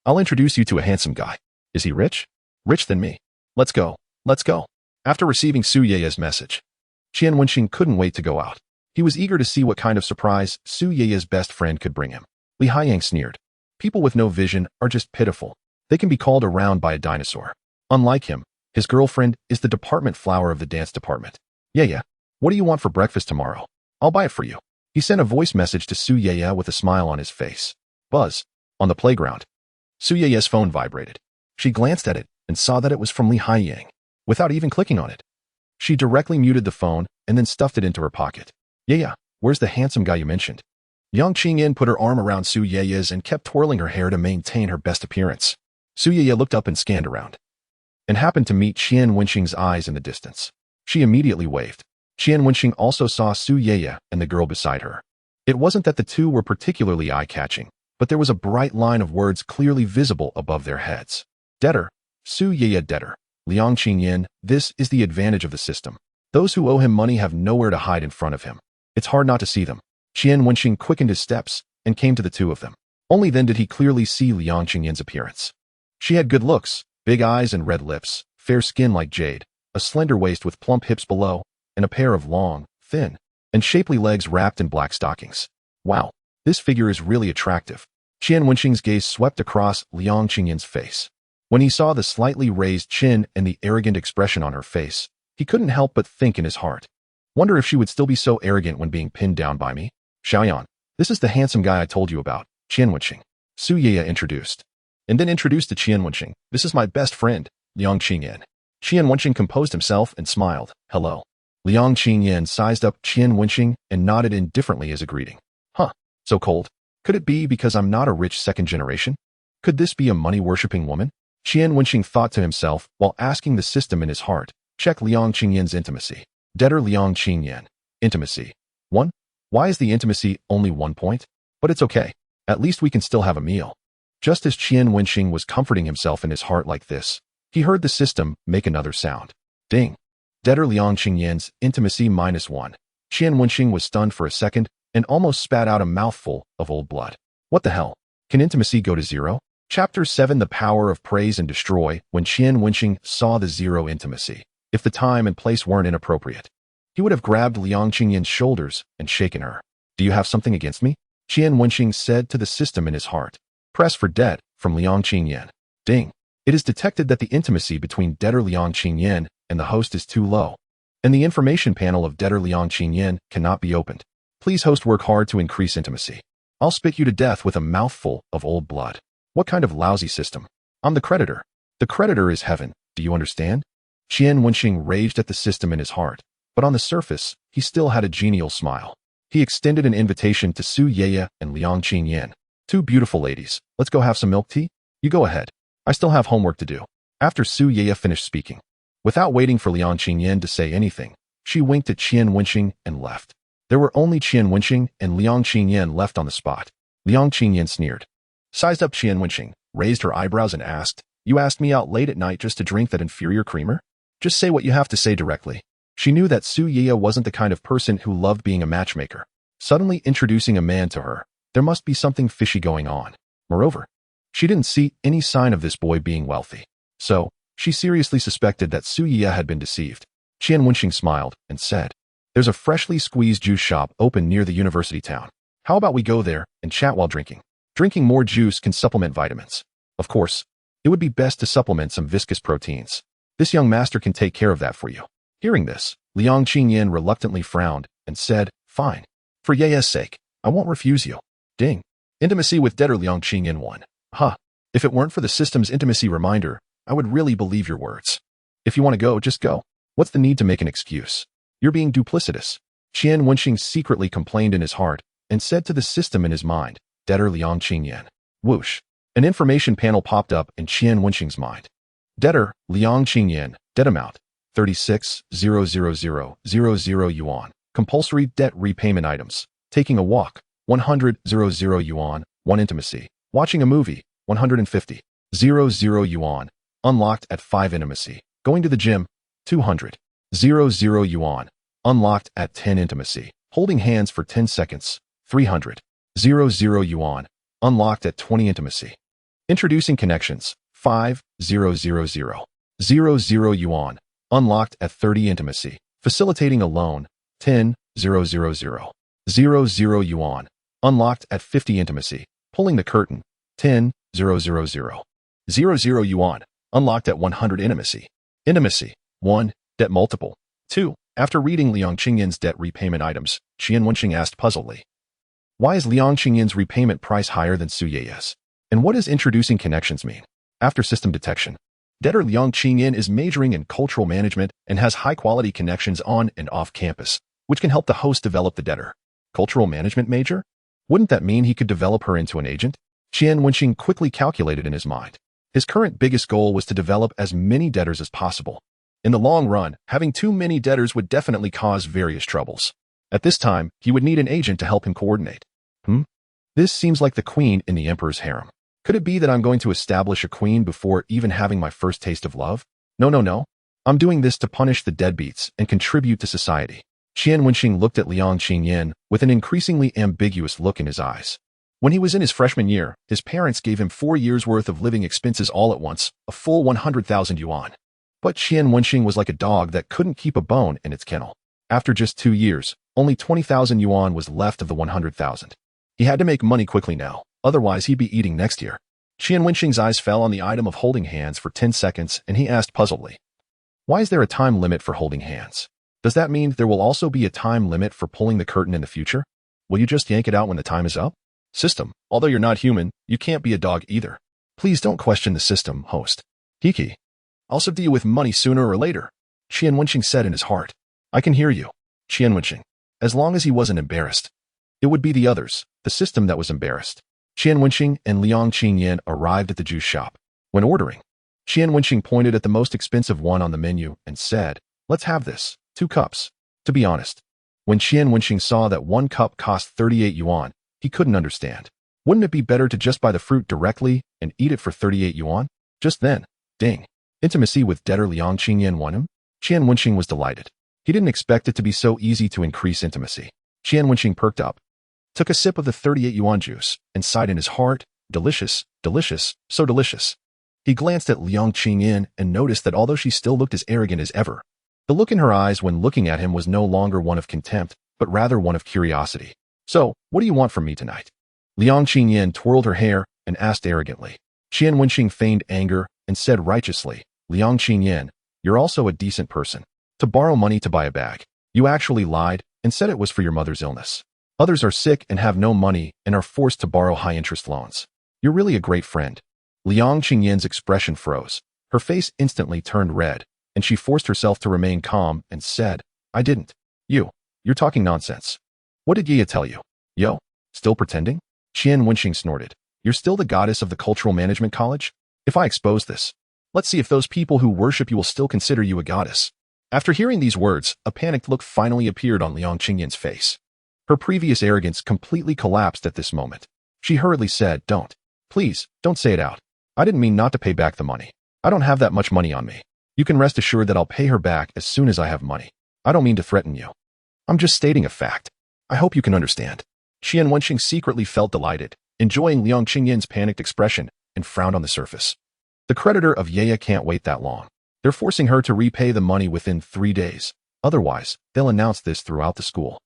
I'll introduce you to a handsome guy. Is he rich? Rich than me. Let's go. Let's go. After receiving Su Yiye's message, Qian Wenxing couldn't wait to go out. He was eager to see what kind of surprise Su Yiye's best friend could bring him. Li Haiyang sneered. People with no vision are just pitiful. They can be called around by a dinosaur. Unlike him, his girlfriend is the department flower of the dance department. Yiye, what do you want for breakfast tomorrow? I'll buy it for you. He sent a voice message to Su Yiye with a smile on his face. Buzz. On the playground. Su Yiye's phone vibrated. She glanced at it and saw that it was from Li Haiyang. Without even clicking on it, she directly muted the phone and then stuffed it into her pocket. Yiye, where's the handsome guy you mentioned? Yang Qingyin put her arm around Su Yiye's and kept twirling her hair to maintain her best appearance. Su Yiye looked up and scanned around, and happened to meet Qian Wenxing's eyes in the distance. She immediately waved. Qian Wenxing also saw Su Yiye and the girl beside her. It wasn't that the two were particularly eye-catching, but there was a bright line of words clearly visible above their heads. Debtor, Su Yiye debtor, Liang Qingyin, this is the advantage of the system. Those who owe him money have nowhere to hide in front of him. It's hard not to see them. Qian Wenxing quickened his steps and came to the two of them. Only then did he clearly see Liang Qingyin's appearance. She had good looks, big eyes and red lips, fair skin like jade, a slender waist with plump hips below, and a pair of long, thin, and shapely legs wrapped in black stockings. Wow, this figure is really attractive. Qian Wenxing's gaze swept across Liang Qingyin's face. When he saw the slightly raised chin and the arrogant expression on her face, he couldn't help but think in his heart, wonder if she would still be so arrogant when being pinned down by me? Xiaoyan, this is the handsome guy I told you about, Qian Wenxing. Su Yiye introduced. And then introduced to Qian Wenxing. This is my best friend, Liang Qingyin. Qian Wenxing composed himself and smiled. Hello. Liang Qingyin sized up Qian Wenxing and nodded indifferently as a greeting. Huh, so cold. Could it be because I'm not a rich second generation? Could this be a money-worshipping woman? Qian Wenxing thought to himself while asking the system in his heart. Check Liang Qingyin's intimacy. Debtor Liang Qingyin. Intimacy. 1. Why is the intimacy only 1 point? But it's okay. At least we can still have a meal. Just as Qian Wenxing was comforting himself in his heart like this, he heard the system make another sound. Ding. Debtor Liang Qingyin's intimacy -1. Qian Wenxing was stunned for a second and almost spat out a mouthful of old blood. What the hell? Can intimacy go to 0? Chapter 7 The Power of Praise and Destroy. When Qian Wenxing saw the 0 intimacy, if the time and place weren't inappropriate, he would have grabbed Liang Qingyin's shoulders and shaken her. Do you have something against me? Qian Wenxing said to the system in his heart. Press for debt from Liang Qingyin. Ding. It is detected that the intimacy between debtor Liang Qingyin and the host is too low, and the information panel of debtor Liang Qingyin cannot be opened. Please host work hard to increase intimacy. I'll spit you to death with a mouthful of old blood. What kind of lousy system? I'm the creditor. The creditor is heaven. Do you understand? Qian Wenxing raged at the system in his heart, but on the surface, he still had a genial smile. He extended an invitation to Su Yeye and Liang Qingyan. Two beautiful ladies. Let's go have some milk tea? You go ahead. I still have homework to do. After Su Yeye finished speaking, without waiting for Liang Qingyan to say anything, she winked at Qian Wenxing and left. There were only Qian Wenxing and Liang Qingyan left on the spot. Liang Qingyan sneered. Sized up Qian Wenxing, raised her eyebrows and asked, "You asked me out late at night just to drink that inferior creamer? Just say what you have to say directly." She knew that Su Yeye wasn't the kind of person who loved being a matchmaker. Suddenly introducing a man to her, there must be something fishy going on. Moreover, she didn't see any sign of this boy being wealthy. So, she seriously suspected that Su Yeye had been deceived. Qian Wenxing smiled and said, "There's a freshly squeezed juice shop open near the university town. How about we go there and chat while drinking? Drinking more juice can supplement vitamins. Of course, it would be best to supplement some viscous proteins. This young master can take care of that for you." Hearing this, Liang Qingyan reluctantly frowned and said, "Fine. For Yeye's sake, I won't refuse you." Ding. Intimacy with debtor Liang Qingyan won. Huh. If it weren't for the system's intimacy reminder, I would really believe your words. If you want to go, just go. What's the need to make an excuse? You're being duplicitous. Qian Wenxing secretly complained in his heart and said to the system in his mind, "Debtor Liang Qingyan." Whoosh. An information panel popped up in Qian Wenxing's mind. Debtor Liang Qingyan, debt amount 36,000,000 yuan. Compulsory debt repayment items. Taking a walk, 100,000 yuan. 1 intimacy. Watching a movie, 150,000 yuan. Unlocked at 5 intimacy. Going to the gym, 200,000 yuan. Unlocked at 10 intimacy. Holding hands for 10 seconds, 300,000 yuan. Unlocked at 20 intimacy. Introducing connections, 5,000,000 yuan. Unlocked at 30 intimacy. Facilitating a loan, 10,000,000 yuan. Unlocked at 50 intimacy. Pulling the curtain, 10,000,000 yuan. Unlocked at 100 intimacy. Intimacy, 1. Debt multiple. 2. After reading Liang Qingyan's debt repayment items, Qian Wenxing asked puzzledly, "Why is Liang Qingyan's repayment price higher than Su Yeye's? And what does introducing connections mean?" After system detection, debtor Liang Qingyan is majoring in cultural management and has high-quality connections on and off campus, which can help the host develop the debtor. Cultural management major? Wouldn't that mean he could develop her into an agent? Qian Wenxing quickly calculated in his mind. His current biggest goal was to develop as many debtors as possible. In the long run, having too many debtors would definitely cause various troubles. At this time, he would need an agent to help him coordinate. This seems like the queen in the emperor's harem. Could it be that I'm going to establish a queen before even having my first taste of love? No. I'm doing this to punish the deadbeats and contribute to society. Qian Wenxing looked at Liang Qingyan with an increasingly ambiguous look in his eyes. When he was in his freshman year, his parents gave him 4 years' worth of living expenses all at once, a full 100,000 yuan. But Qian Wenxing was like a dog that couldn't keep a bone in its kennel. After just 2 years, only 20,000 yuan was left of the 100,000. He had to make money quickly now, otherwise he'd be eating next year. Qian Wenxing's eyes fell on the item of holding hands for 10 seconds and he asked puzzledly, "Why is there a time limit for holding hands? Does that mean there will also be a time limit for pulling the curtain in the future? Will you just yank it out when the time is up?" System, although you're not human, you can't be a dog either. Please don't question the system, host. Hiki. I'll subdue you with money sooner or later, Qian Wenxing said in his heart. I can hear you, Qian Wenxing. As long as he wasn't embarrassed. It would be the others, the system that was embarrassed. Qian Wenxing and Liang Qingyan arrived at the juice shop. When ordering, Qian Wenxing pointed at the most expensive one on the menu and said, "Let's have this, 2 cups. To be honest, when Qian Wenxing saw that 1 cup cost 38 yuan, he couldn't understand. Wouldn't it be better to just buy the fruit directly and eat it for 38 yuan? Just then, ding. Intimacy with debtor Liang Qingyan won him? Qian Wenxing was delighted. He didn't expect it to be so easy to increase intimacy. Qian Wenxing perked up, took a sip of the 38 yuan juice, and sighed in his heart, "Delicious, delicious, so delicious." He glanced at Liang Qingyan and noticed that although she still looked as arrogant as ever, the look in her eyes when looking at him was no longer one of contempt, but rather one of curiosity. "So, what do you want from me tonight?" Liang Qingyan twirled her hair and asked arrogantly. Qian Wenxing feigned anger and said righteously, "Liang Qingyan, you're also a decent person. To borrow money to buy a bag, you actually lied and said it was for your mother's illness. Others are sick and have no money and are forced to borrow high-interest loans. You're really a great friend." Liang Qingyan's expression froze. Her face instantly turned red, and she forced herself to remain calm and said, "I didn't. You're talking nonsense." What did Yaya tell you? Yo, still pretending? Qian Wenxing snorted. You're still the goddess of the Cultural Management College? If I expose this, let's see if those people who worship you will still consider you a goddess. After hearing these words, a panicked look finally appeared on Liang Qingyan's face. Her previous arrogance completely collapsed at this moment. She hurriedly said, Please, don't say it out. I didn't mean not to pay back the money. I don't have that much money on me. You can rest assured that I'll pay her back as soon as I have money. I don't mean to threaten you. I'm just stating a fact. I hope you can understand. Qian Wenxing secretly felt delighted, enjoying Liang Qingyan's panicked expression, and frowned on the surface. The creditor of Yaya can't wait that long. They're forcing her to repay the money within 3 days. Otherwise, they'll announce this throughout the school.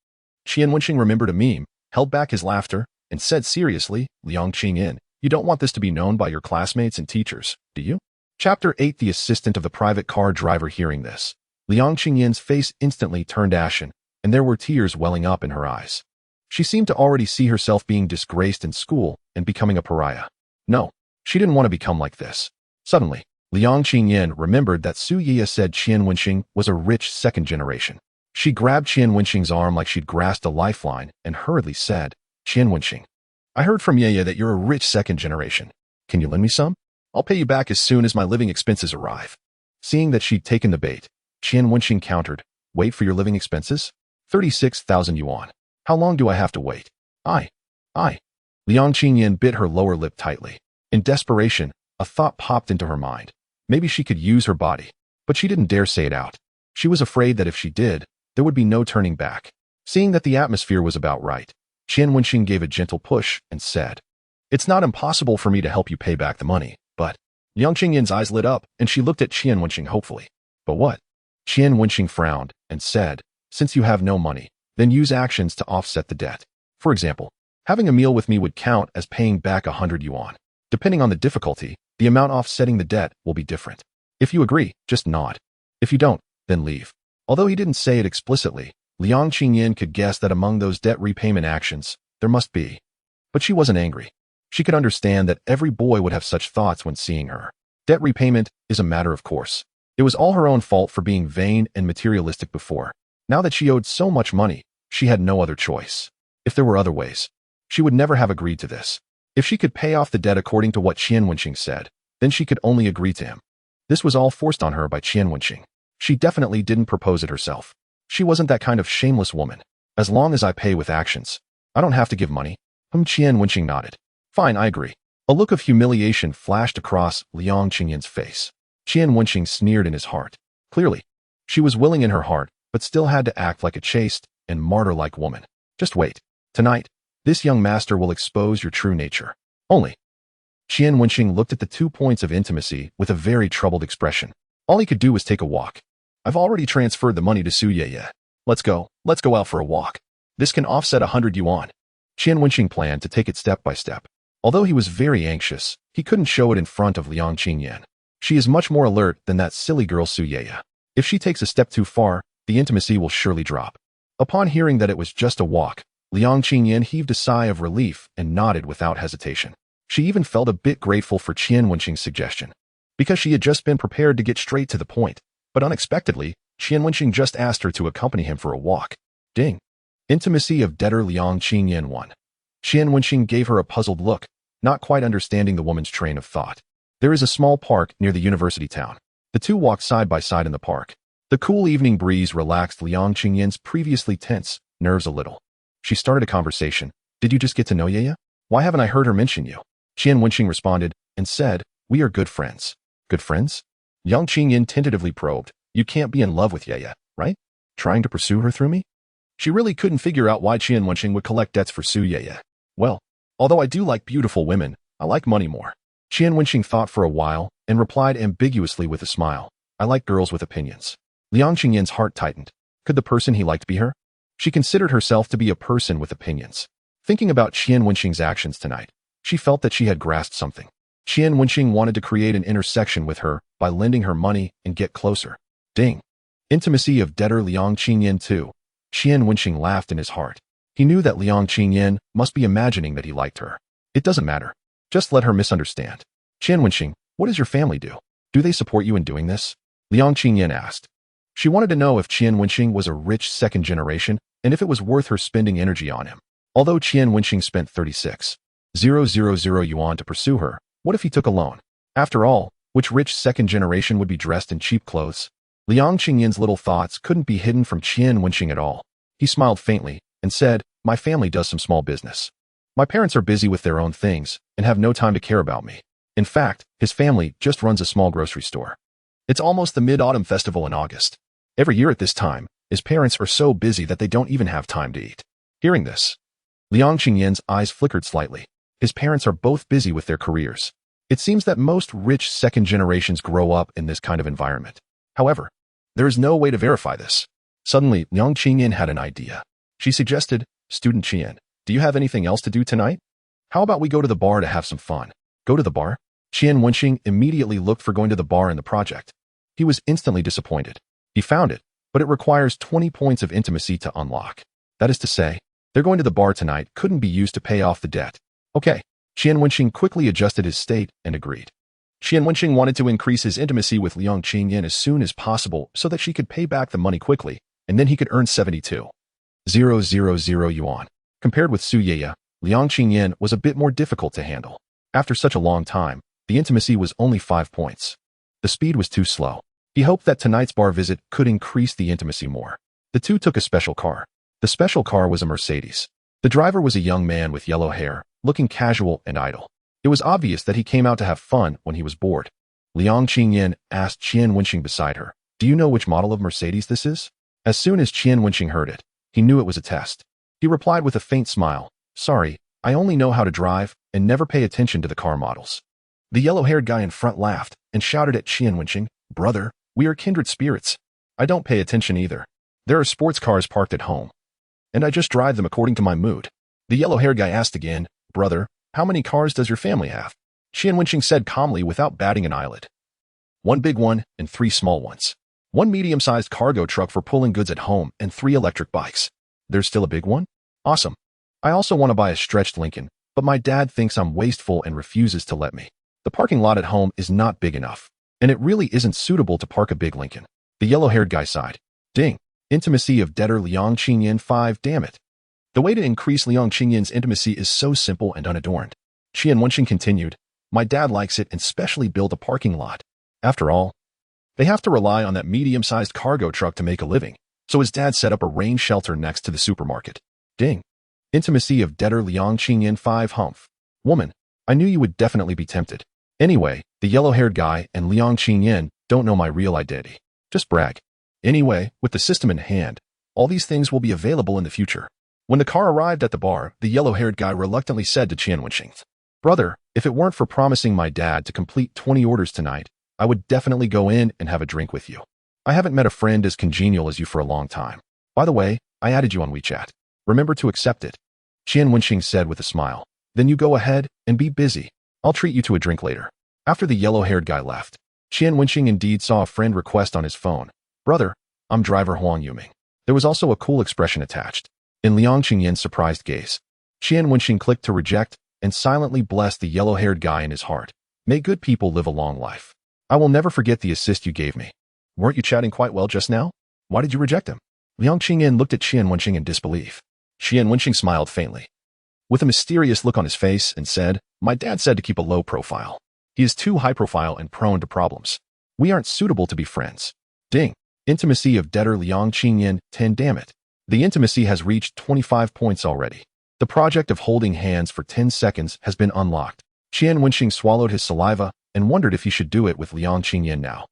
Qian Wenxing remembered a meme, held back his laughter, and said seriously, Liang Qingyan, you don't want this to be known by your classmates and teachers, do you? Chapter 8 The assistant of the private car driver hearing this. Liang Qingyan's face instantly turned ashen, and there were tears welling up in her eyes. She seemed to already see herself being disgraced in school and becoming a pariah. No, she didn't want to become like this. Suddenly, Liang Qingyan remembered that Su Yaya said Qian Wenxing was a rich second generation. She grabbed Qian Wenxing's arm like she'd grasped a lifeline and hurriedly said, Qian Wenxing, I heard from Yaya that you're a rich second generation. Can you lend me some? I'll pay you back as soon as my living expenses arrive. Seeing that she'd taken the bait, Qian Wenxing countered, Wait for your living expenses? 36,000 yuan. How long do I have to wait? I. Liang Qingyan bit her lower lip tightly. In desperation, a thought popped into her mind. Maybe she could use her body, but she didn't dare say it out. She was afraid that if she did, there would be no turning back. Seeing that the atmosphere was about right, Qian Wenxing gave a gentle push and said, It's not impossible for me to help you pay back the money, but... Liang Qingyan's eyes lit up, and she looked at Qian Wenxing hopefully. But what? Qian Wenxing frowned and said, Since you have no money, then use actions to offset the debt. For example, having a meal with me would count as paying back 100 yuan. Depending on the difficulty, the amount offsetting the debt will be different. If you agree, just nod. If you don't, then leave. Although he didn't say it explicitly, Liang Qingyan could guess that among those debt repayment actions, there must be. But she wasn't angry. She could understand that every boy would have such thoughts when seeing her. Debt repayment is a matter of course. It was all her own fault for being vain and materialistic before. Now that she owed so much money, she had no other choice. If there were other ways, she would never have agreed to this. If she could pay off the debt according to what Qian Wenxing said, then she could only agree to him. This was all forced on her by Qian Wenxing. She definitely didn't propose it herself. She wasn't that kind of shameless woman. As long as I pay with actions, I don't have to give money. Qian Wenxing nodded. Fine, I agree. A look of humiliation flashed across Liang Qingyan's face. Qian Wenxing sneered in his heart. Clearly, she was willing in her heart, but still had to act like a chaste and martyr-like woman. Just wait. Tonight, this young master will expose your true nature. Only. Qian Wenxing looked at the 2 points of intimacy with a very troubled expression. All he could do was take a walk. I've already transferred the money to Su Yaya. Let's go out for a walk. This can offset 100 yuan. Qian Wenxing planned to take it step by step. Although he was very anxious, he couldn't show it in front of Liang Qingyan. She is much more alert than that silly girl Su Yaya. If she takes a step too far, the intimacy will surely drop. Upon hearing that it was just a walk, Liang Qingyan heaved a sigh of relief and nodded without hesitation. She even felt a bit grateful for Qian Wenxing's suggestion, because she had just been prepared to get straight to the point. But unexpectedly, Qian Wenxing just asked her to accompany him for a walk. Ding. Intimacy of debtor Liang Qingyan 1. Qian Wenxing gave her a puzzled look, not quite understanding the woman's train of thought. There is a small park near the university town. The two walked side by side in the park. The cool evening breeze relaxed Liang Qingyan's previously tense nerves a little. She started a conversation. Did you just get to know Yaya? Why haven't I heard her mention you? Qian Wenxing responded and said, We are good friends. Good friends? Liang Qingyan tentatively probed. You can't be in love with Yaya, right? Trying to pursue her through me? She really couldn't figure out why Qian Wenxing would collect debts for Su Yaya. Well, although I do like beautiful women, I like money more. Qian Wenxing thought for a while and replied ambiguously with a smile. I like girls with opinions. Liang Qingyan's heart tightened. Could the person he liked be her? She considered herself to be a person with opinions. Thinking about Qian Wenxing's actions tonight, she felt that she had grasped something. Qian Wenxing wanted to create an intersection with her by lending her money and get closer. Ding. Intimacy of debtor Liang Qingyan 2. Qian Wenxing laughed in his heart. He knew that Liang Qingyan must be imagining that he liked her. It doesn't matter. Just let her misunderstand. Qian Wenxing, what does your family do? Do they support you in doing this? Liang Qingyan asked. She wanted to know if Qian Wenxing was a rich second generation and if it was worth her spending energy on him. Although Qian Wenxing spent 36,000 yuan to pursue her, what if he took a loan? After all, which rich second generation would be dressed in cheap clothes? Liang Qingyan's little thoughts couldn't be hidden from Qian Wenxing at all. He smiled faintly and said, "My family does some small business. My parents are busy with their own things and have no time to care about me. In fact, his family just runs a small grocery store. It's almost the Mid-Autumn Festival in August. Every year at this time, his parents are so busy that they don't even have time to eat." Hearing this, Liang Qingyan's eyes flickered slightly. His parents are both busy with their careers. It seems that most rich second generations grow up in this kind of environment. However, there is no way to verify this. Suddenly, Liang Qingyan had an idea. She suggested, "Student Qian, do you have anything else to do tonight? How about we go to the bar to have some fun?" Go to the bar? Qian Wenxing immediately looked for going to the bar in the project. He was instantly disappointed. He found it, but it requires 20 points of intimacy to unlock. That is to say, they're going to the bar tonight couldn't be used to pay off the debt. Okay. Qian Wenxing quickly adjusted his state and agreed. Qian Wenxing wanted to increase his intimacy with Liang Qingyan as soon as possible so that she could pay back the money quickly, and then he could earn 72,000 yuan. Compared with Su Yeye, Liang Qingyan was a bit more difficult to handle. After such a long time, the intimacy was only 5 points. The speed was too slow. He hoped that tonight's bar visit could increase the intimacy more. The two took a special car. The special car was a Mercedes. The driver was a young man with yellow hair, looking casual and idle. It was obvious that he came out to have fun when he was bored. Liang Qingyan asked Qian Wenxing beside her, "Do you know which model of Mercedes this is?" As soon as Qian Wenxing heard it, he knew it was a test. He replied with a faint smile, "Sorry, I only know how to drive and never pay attention to the car models." The yellow-haired guy in front laughed and shouted at Qian Wenxing, "Brother, we are kindred spirits. I don't pay attention either. There are sports cars parked at home, and I just drive them according to my mood." The yellow-haired guy asked again, "Brother, how many cars does your family have?" Qian Wenxing said calmly without batting an eyelid, "One big one and 3 small ones. One medium-sized cargo truck for pulling goods at home and 3 electric bikes." "There's still a big one? Awesome. I also want to buy a stretched Lincoln, but my dad thinks I'm wasteful and refuses to let me. The parking lot at home is not big enough, and it really isn't suitable to park a big Lincoln." The yellow-haired guy sighed. Ding. Intimacy of debtor Liang Qingyan 5. Damn it. The way to increase Liang Qingyan's intimacy is so simple and unadorned. Qian Wenxing continued, "My dad likes it and specially built a parking lot. After all, they have to rely on that medium-sized cargo truck to make a living, so his dad set up a rain shelter next to the supermarket." Ding. Intimacy of debtor Liang Qingyan 5. Humph. Woman, I knew you would definitely be tempted. Anyway, the yellow-haired guy and Liang Qingyan don't know my real identity. Just brag. Anyway, with the system in hand, all these things will be available in the future. When the car arrived at the bar, the yellow-haired guy reluctantly said to Qian Wenxing, "Brother, if it weren't for promising my dad to complete 20 orders tonight, I would definitely go in and have a drink with you. I haven't met a friend as congenial as you for a long time. By the way, I added you on WeChat. Remember to accept it." Qian Wenxing said with a smile, "Then you go ahead and be busy. I'll treat you to a drink later." After the yellow-haired guy left, Qian Wenxing indeed saw a friend request on his phone. "Brother, I'm driver Huang Yuming." There was also a cool expression attached. In Liang Qingyan's surprised gaze, Qian Wenxing clicked to reject and silently blessed the yellow-haired guy in his heart. "May good people live a long life. I will never forget the assist you gave me. Weren't you chatting quite well just now? Why did you reject him?" Liang Qingyan looked at Qian Wenxing in disbelief. Qian Wenxing smiled faintly, with a mysterious look on his face, and said, "My dad said to keep a low profile. He is too high profile and prone to problems. We aren't suitable to be friends." Ding. Intimacy of debtor Liang Qingyan 10. Damn it. The intimacy has reached 25 points already. The project of holding hands for 10 seconds has been unlocked. Qian Wenxing swallowed his saliva and wondered if he should do it with Liang Qingyan now.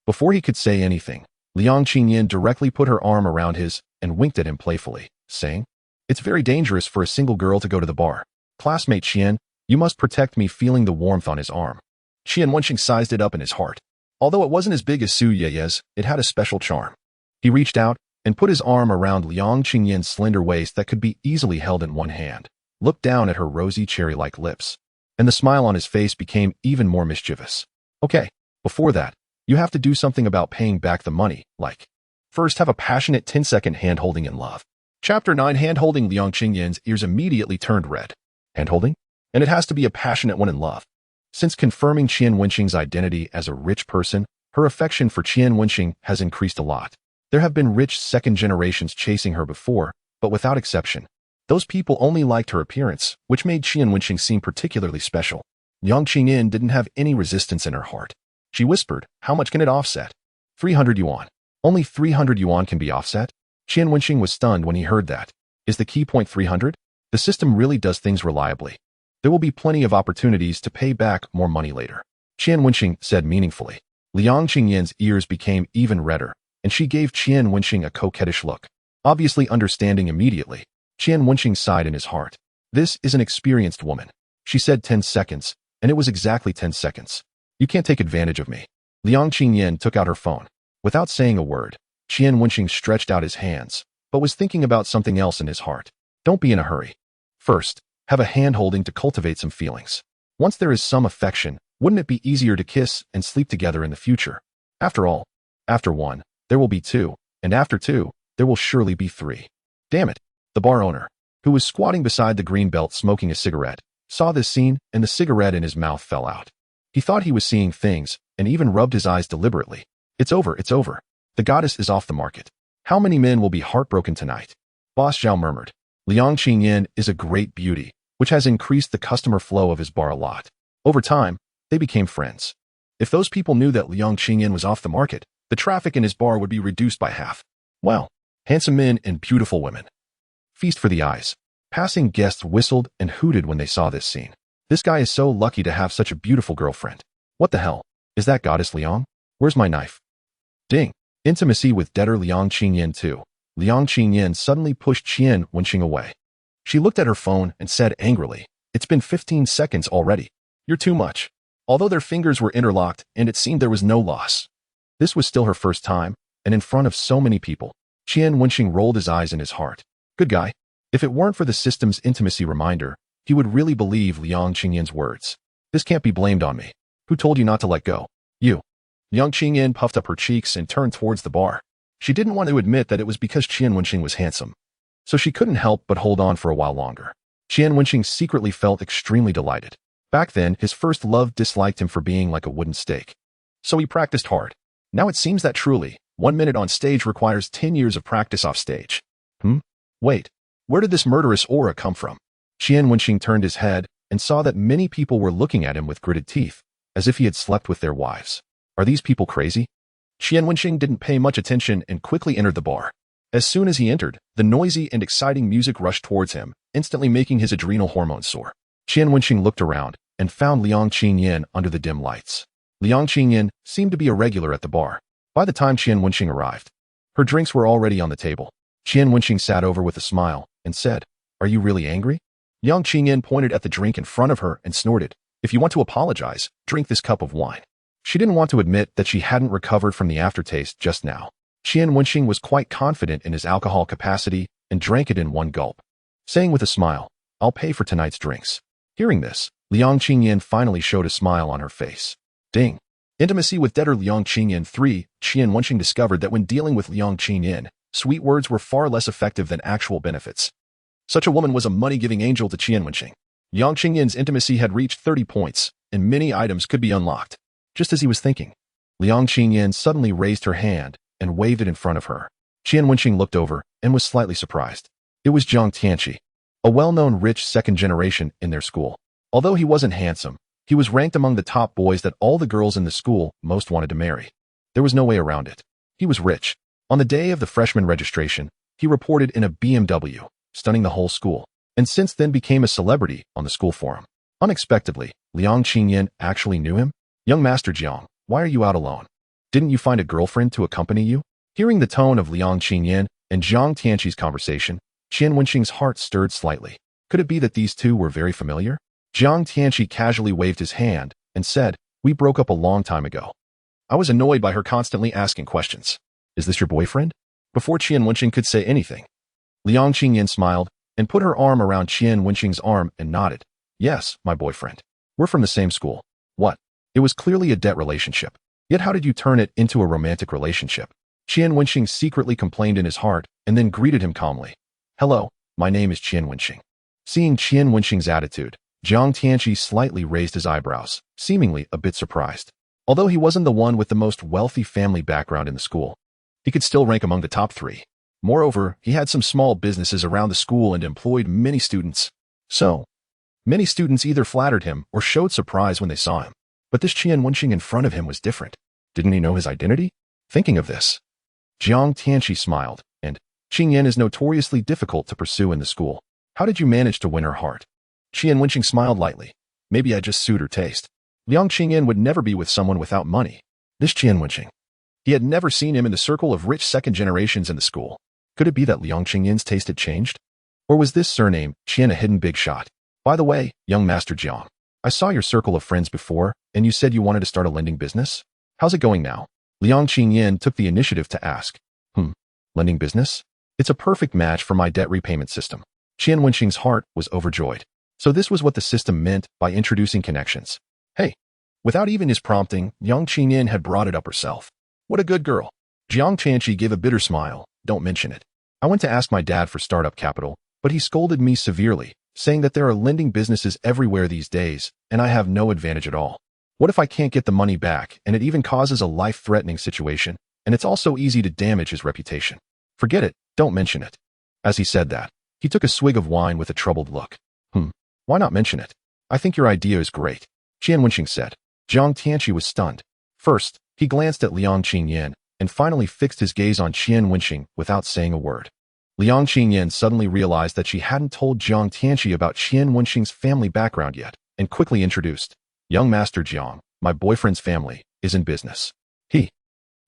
Before he could say anything, Liang Qingyan directly put her arm around his and winked at him playfully, saying, "It's very dangerous for a single girl to go to the bar. Classmate Qian, you must protect me." Feeling the warmth on his arm, Qian Wenxing sized it up in his heart. Although it wasn't as big as Su Yeye's, it had a special charm. He reached out and put his arm around Liang Qingyan's slender waist that could be easily held in one hand, looked down at her rosy cherry-like lips, and the smile on his face became even more mischievous. "Okay, before that, you have to do something about paying back the money, like, first have a passionate 10-second hand-holding in love." Chapter 9. Hand-holding. Liang Qingyan's ears immediately turned red. Hand-holding? And it has to be a passionate one in love. Since confirming Qian Wenxing's identity as a rich person, Her affection for Qian Wenxing has increased a lot. There have been rich second generations chasing her before, but without exception, those people only liked her appearance, which made Qian Wenxing seem particularly special. Liang Qingyin didn't have any resistance in her heart. She whispered, "How much can it offset?" 300 yuan. Only 300 yuan can be offset? Qian Wenxing was stunned when he heard that. Is the key point 300? The system really does things reliably. There will be plenty of opportunities to pay back more money later. Qian Wenxing said meaningfully. Liang Qingyin's ears became even redder, and she gave Qian Wenxing a coquettish look. Obviously understanding immediately, Qian Wenxing sighed in his heart. This is an experienced woman. She said 10 seconds, and it was exactly 10 seconds. You can't take advantage of me. Liang Qingyin took out her phone. Without saying a word, Qian Wenxing stretched out his hands, but was thinking about something else in his heart. Don't be in a hurry. First, have a hand-holding to cultivate some feelings. Once there is some affection, wouldn't it be easier to kiss and sleep together in the future? After all, after one, there will be two, and after two, there will surely be three. Damn it. The bar owner, who was squatting beside the green belt smoking a cigarette, saw this scene and the cigarette in his mouth fell out. He thought he was seeing things and even rubbed his eyes deliberately. It's over, it's over. The goddess is off the market. How many men will be heartbroken tonight? Boss Zhao murmured. Liang Qingyin is a great beauty, which has increased the customer flow of his bar a lot. Over time, they became friends. If those people knew that Liang Qingyin was off the market, the traffic in his bar would be reduced by half. Well, handsome men and beautiful women. Feast for the eyes. Passing guests whistled and hooted when they saw this scene. This guy is so lucky to have such a beautiful girlfriend. What the hell? Is that goddess Liang? Where's my knife? Ding. Intimacy with debtor Liang Qingyin too. Liang Qingyin suddenly pushed Qian Wenxing away. She looked at her phone and said angrily, "It's been 15 seconds already. You're too much." Although their fingers were interlocked and it seemed there was no loss. This was still her first time, and in front of so many people, Qian Wenxing rolled his eyes in his heart. Good guy. If it weren't for the system's intimacy reminder, he would really believe Liang Qingyin's words. This can't be blamed on me. Who told you not to let go? You. Liang Qingyin puffed up her cheeks and turned towards the bar. She didn't want to admit that it was because Qian Wenxing was handsome. So she couldn't help but hold on for a while longer. Qian Wenxing secretly felt extremely delighted. Back then, his first love disliked him for being like a wooden stake. So he practiced hard. Now it seems that truly, 1 minute on stage requires 10 years of practice off stage. Wait. Where did this murderous aura come from? Qian Wenxing turned his head and saw that many people were looking at him with gritted teeth, as if he had slept with their wives. Are these people crazy? Qian Wenxing didn't pay much attention and quickly entered the bar. As soon as he entered, the noisy and exciting music rushed towards him, instantly making his adrenal hormones soar. Qian Wenxing looked around and found Liang Qingyin under the dim lights. Liang Qingyin seemed to be a regular at the bar. By the time Qian Wenxing arrived, her drinks were already on the table. Qian Wenxing sat over with a smile and said, "Are you really angry?" Liang Qingyin pointed at the drink in front of her and snorted, "If you want to apologize, drink this cup of wine." She didn't want to admit that she hadn't recovered from the aftertaste just now. Qian Wenxing was quite confident in his alcohol capacity and drank it in one gulp, saying with a smile, "I'll pay for tonight's drinks." Hearing this, Liang Qingyin finally showed a smile on her face. Ding. Intimacy with debtor Liang Qingyin 3. Qian Wenxing discovered that when dealing with Liang Qingyin, sweet words were far less effective than actual benefits. Such a woman was a money-giving angel to Qian Wenxing. Liang Qingyin's intimacy had reached 30 points, and many items could be unlocked. Just as he was thinking, Liang Qingyin suddenly raised her hand and waved it in front of her. Qian Wenxing looked over and was slightly surprised. It was Zhang Tianqi, a well-known rich second generation in their school. Although he wasn't handsome, he was ranked among the top boys that all the girls in the school most wanted to marry. There was no way around it. He was rich. On the day of the freshman registration, he reported in a BMW, stunning the whole school, and since then became a celebrity on the school forum. Unexpectedly, Liang Qingyin actually knew him. "Young Master Jiang, why are you out alone? Didn't you find a girlfriend to accompany you?" Hearing the tone of Liang Qingyin and Zhang Tianqi's conversation, Qian Wenxing's heart stirred slightly. Could it be that these two were very familiar? Zhang Tianqi casually waved his hand and said, "We broke up a long time ago. I was annoyed by her constantly asking questions. Is this your boyfriend?" Before Qian Wenxing could say anything, Liang Qingyin smiled and put her arm around Qian Wenxing's arm and nodded. "Yes, my boyfriend. We're from the same school." What? It was clearly a debt relationship. Yet how did you turn it into a romantic relationship? Qian Wenxing secretly complained in his heart and then greeted him calmly. "Hello, my name is Qian Wenxing." Seeing Qian Wenxing's attitude, Zhang Tianqi slightly raised his eyebrows, seemingly a bit surprised. Although he wasn't the one with the most wealthy family background in the school, he could still rank among the top 3. Moreover, he had some small businesses around the school and employed many students. So, many students either flattered him or showed surprise when they saw him. But this Qian Wenxing in front of him was different. Didn't he know his identity? Thinking of this, Jiang Tianqi smiled, and Qingyan is notoriously difficult to pursue in the school. How did you manage to win her heart? Qian Wenxing smiled lightly. Maybe I just suit her taste. Liang Qingyan would never be with someone without money. This Qian Wenxing. He had never seen him in the circle of rich second generations in the school. Could it be that Liang Qingyan's taste had changed? Or was this surname, Qian, a hidden big shot? By the way, young Master Jiang, I saw your circle of friends before, and you said you wanted to start a lending business? How's it going now? Liang Qingyan took the initiative to ask. Lending business? It's a perfect match for my debt repayment system. Qian Wenxing's heart was overjoyed. So this was what the system meant by introducing connections. Hey, without even his prompting, Yang Qingyan had brought it up herself. What a good girl. Jiang Tianqi gave a bitter smile. Don't mention it. I went to ask my dad for startup capital, but he scolded me severely, saying that there are lending businesses everywhere these days, and I have no advantage at all. What if I can't get the money back, and it even causes a life-threatening situation, and it's also easy to damage his reputation? Forget it, don't mention it. As he said that, he took a swig of wine with a troubled look. Why not mention it? I think your idea is great, Qian Wenxing said. Jiang Tianqi was stunned. First, he glanced at Liang Qingyan, and finally fixed his gaze on Qian Wenxing without saying a word. Liang Qingyan suddenly realized that she hadn't told Jiang Tianqi about Qian Wenxing's family background yet, and quickly introduced. Young Master Jiang, my boyfriend's family, is in business. He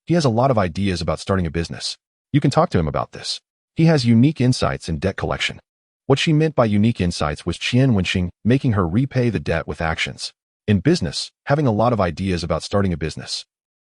has a lot of ideas about starting a business. You can talk to him about this. He has unique insights in debt collection. What she meant by unique insights was Qian Wenxing making her repay the debt with actions. In business, having a lot of ideas about starting a business.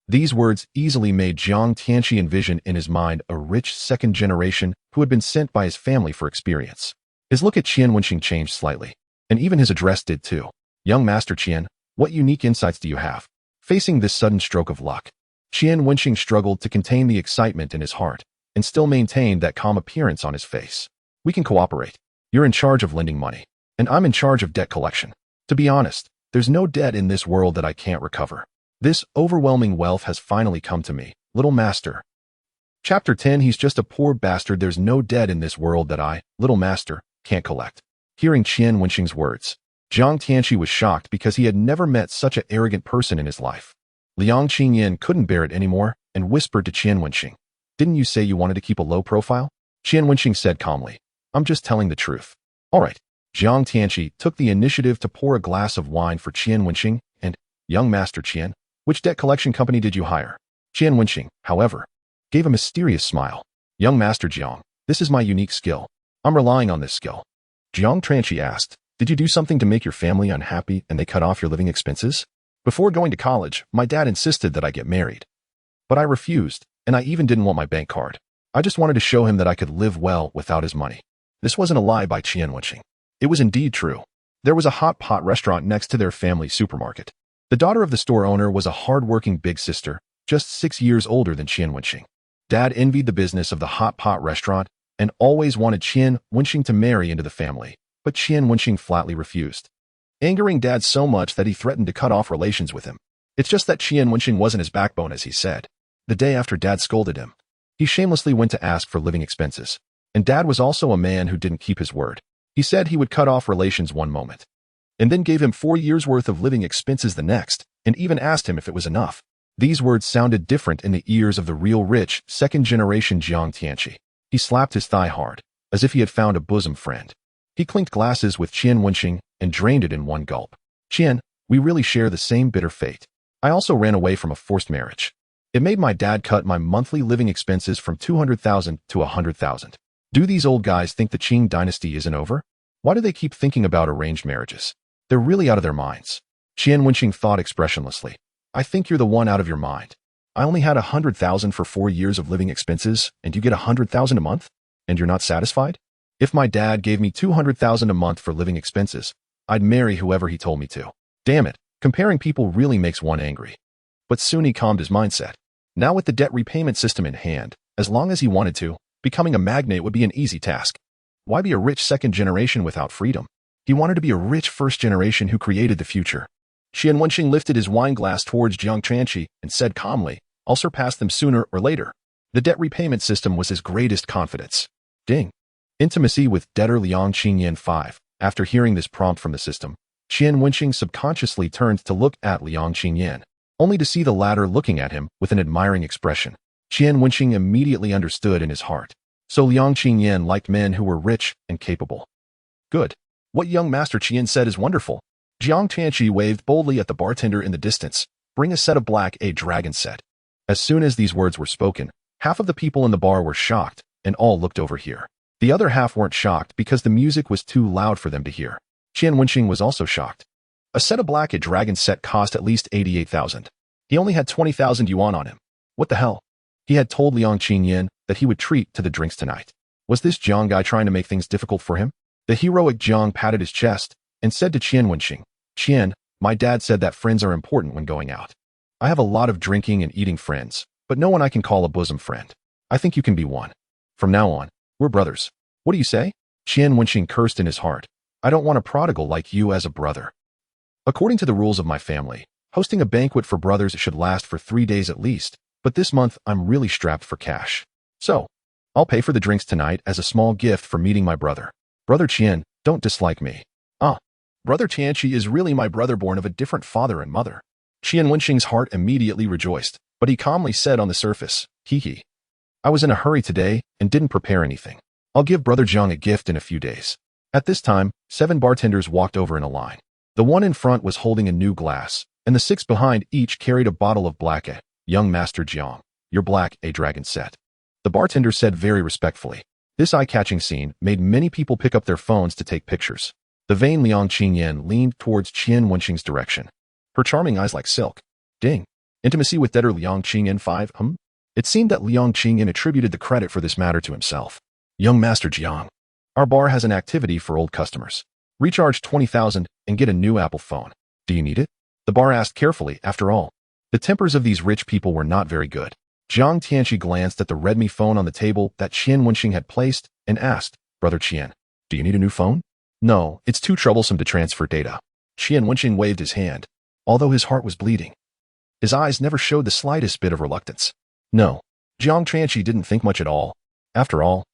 These words easily made Jiang Tianqi envision in his mind a rich second generation who had been sent by his family for experience. His look at Qian Wenxing changed slightly, and even his address did too. Young Master Qian, what unique insights do you have? Facing this sudden stroke of luck, Qian Wenxing struggled to contain the excitement in his heart and still maintained that calm appearance on his face. We can cooperate. You're in charge of lending money, and I'm in charge of debt collection. To be honest, there's no debt in this world that I can't recover. This overwhelming wealth has finally come to me, little master. Chapter 10. He's just a poor bastard. There's no debt in this world that I, little master, can't collect. Hearing Qian Wenxing's words, Jiang Tianqi was shocked because he had never met such an arrogant person in his life. Liang Qingyan couldn't bear it anymore and whispered to Qian Wenxing. Didn't you say you wanted to keep a low profile? Qian Wenxing said calmly. I'm just telling the truth. All right. Jiang Tianqi took the initiative to pour a glass of wine for Qian Wenxing and, young Master Qian, which debt collection company did you hire? Qian Wenxing, however, gave a mysterious smile. Young Master Jiang, this is my unique skill. I'm relying on this skill. Jiang Tianqi asked, did you do something to make your family unhappy and they cut off your living expenses? Before going to college, my dad insisted that I get married. But I refused, and I even didn't want my bank card. I just wanted to show him that I could live well without his money. This wasn't a lie by Qian Wenxing. It was indeed true. There was a hot pot restaurant next to their family supermarket. The daughter of the store owner was a hard-working big sister, just 6 years older than Qian Wenxing. Dad envied the business of the hot pot restaurant and always wanted Qian Wenxing to marry into the family, but Qian Wenxing flatly refused, angering Dad so much that he threatened to cut off relations with him. It's just that Qian Wenxing wasn't his backbone, as he said. The day after Dad scolded him, he shamelessly went to ask for living expenses. And Dad was also a man who didn't keep his word. He said he would cut off relations one moment, and then gave him 4 years' worth of living expenses the next, and even asked him if it was enough. These words sounded different in the ears of the real rich, second-generation Jiang Tianqi. He slapped his thigh hard, as if he had found a bosom friend. He clinked glasses with Qian Wenxing and drained it in one gulp. Qian, we really share the same bitter fate. I also ran away from a forced marriage. It made my dad cut my monthly living expenses from 200,000 to 100,000. Do these old guys think the Qing dynasty isn't over? Why do they keep thinking about arranged marriages? They're really out of their minds. Qian Wenxing thought expressionlessly. I think you're the one out of your mind. I only had 100,000 for 4 years of living expenses, and you get 100,000 a month? And you're not satisfied? If my dad gave me 200,000 a month for living expenses, I'd marry whoever he told me to. Damn it, comparing people really makes one angry. But soon he calmed his mindset. Now with the debt repayment system in hand, as long as he wanted to, becoming a magnate would be an easy task. Why be a rich second generation without freedom? He wanted to be a rich first generation who created the future. Qian Wenxing lifted his wine glass towards Jiang Tianqi and said calmly, I'll surpass them sooner or later. The debt repayment system was his greatest confidence. Ding. Intimacy with debtor Liang Qingyan 5. After hearing this prompt from the system, Qian Wenxing subconsciously turned to look at Liang Qingyan, only to see the latter looking at him with an admiring expression. Qian Wenxing immediately understood in his heart. So Liang Qingyan liked men who were rich and capable. Good. What young Master Qian said is wonderful. Jiang Tianqi waved boldly at the bartender in the distance. Bring a set of black a dragon set. As soon as these words were spoken, half of the people in the bar were shocked, and all looked over here. The other half weren't shocked because the music was too loud for them to hear. Qian Wenxing was also shocked. A set of black a dragon set cost at least 88,000. He only had 20,000 yuan on him. What the hell? He had told Liang Qingyan that he would treat to the drinks tonight. Was this Jiang guy trying to make things difficult for him? The heroic Jiang patted his chest and said to Qian Wenxing, Qian, my dad said that friends are important when going out. I have a lot of drinking and eating friends, but no one I can call a bosom friend. I think you can be one. From now on, we're brothers. What do you say? Qian Wenxing cursed in his heart. I don't want a prodigal like you as a brother. According to the rules of my family, hosting a banquet for brothers should last for 3 days at least, but this month I'm really strapped for cash. So, I'll pay for the drinks tonight as a small gift for meeting my brother. Brother Qian, don't dislike me. Brother Tianqi is really my brother born of a different father and mother. Qian Wenxing's heart immediately rejoiced, but he calmly said on the surface, hee. I was in a hurry today and didn't prepare anything. I'll give Brother Jiang a gift in a few days. At this time, 7 bartenders walked over in a line. The one in front was holding a new glass, and the 6 behind each carried a bottle of black a. Young Master Jiang, your black a dragon set. The bartender said very respectfully. This eye-catching scene made many people pick up their phones to take pictures. The vain Liang Qingyan leaned towards Qian Wenxing's direction. Her charming eyes like silk. Ding. Intimacy with debtor Liang Qingyan 5. It seemed that Liang Qingyan attributed the credit for this matter to himself. Young Master Jiang. Our bar has an activity for old customers. Recharge 20,000 and get a new Apple phone. Do you need it? The bar asked carefully, after all. The tempers of these rich people were not very good. Jiang Tianqi glanced at the Redmi phone on the table that Qian Wenxing had placed and asked, Brother Qian, do you need a new phone? No, it's too troublesome to transfer data. Qian Wenxing waved his hand, although his heart was bleeding. His eyes never showed the slightest bit of reluctance. No, Jiang Tianqi didn't think much at all. After all,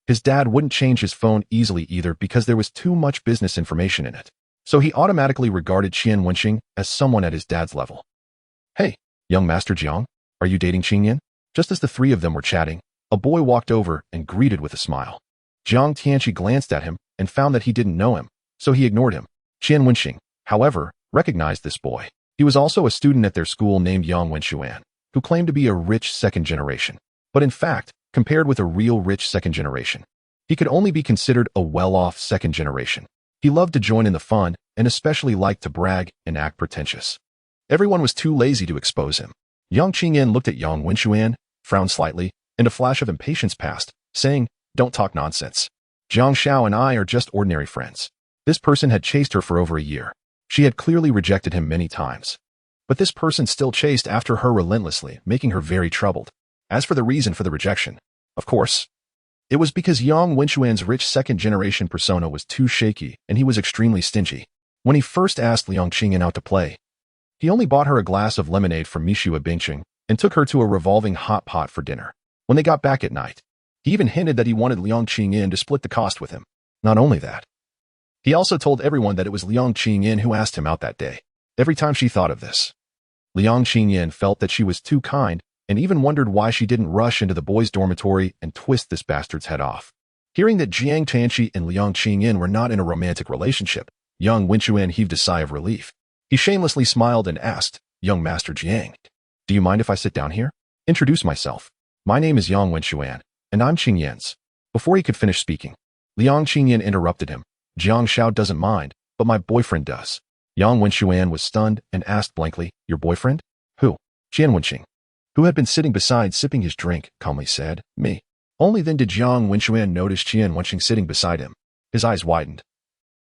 his dad wouldn't change his phone easily either because there was too much business information in it. So he automatically regarded Qian Wenxing as someone at his dad's level. Hey, young Master Jiang, are you dating Qingyan? Just as the 3 of them were chatting, a boy walked over and greeted with a smile. Jiang Tianqi glanced at him and found that he didn't know him, so he ignored him. Qian Wenxing, however, recognized this boy. He was also a student at their school named Yang Wenshuan, who claimed to be a rich second generation. But in fact, compared with a real rich second generation, he could only be considered a well-off second generation. He loved to join in the fun and especially liked to brag and act pretentious. Everyone was too lazy to expose him. Yang Qingyan looked at Yang Wenshuan, frowned slightly, and a flash of impatience passed, saying, Don't talk nonsense. Jiang Xiao and I are just ordinary friends. This person had chased her for over a year. She had clearly rejected him many times. But this person still chased after her relentlessly, making her very troubled. As for the reason for the rejection, of course, it was because Yang Wenshuan's rich second-generation persona was too shaky and he was extremely stingy. When he first asked Liang Qingyan out to play, he only bought her a glass of lemonade from Mishua Bingqing and took her to a revolving hot pot for dinner. When they got back at night, he even hinted that he wanted Liang Qingyan to split the cost with him. Not only that, he also told everyone that it was Liang Qingyan who asked him out that day. Every time she thought of this, Liang Qingyan felt that she was too kind and even wondered why she didn't rush into the boys' dormitory and twist this bastard's head off. Hearing that Jiang Tianqi and Liang Qingyan were not in a romantic relationship, Yang Wenshuan heaved a sigh of relief. He shamelessly smiled and asked, Young Master Jiang, do you mind if I sit down here? Introduce myself. My name is Yang Wenshuan, and I'm Qingyan's. Before he could finish speaking, Liang Qingyan interrupted him. Jiang Xiao doesn't mind, but my boyfriend does. Yang Wenshuan was stunned and asked blankly, Your boyfriend? Who? Qian Wenxing, who had been sitting beside sipping his drink, calmly said, Me. Only then did Jiang Wenshuan notice Qian Wenxing sitting beside him. His eyes widened,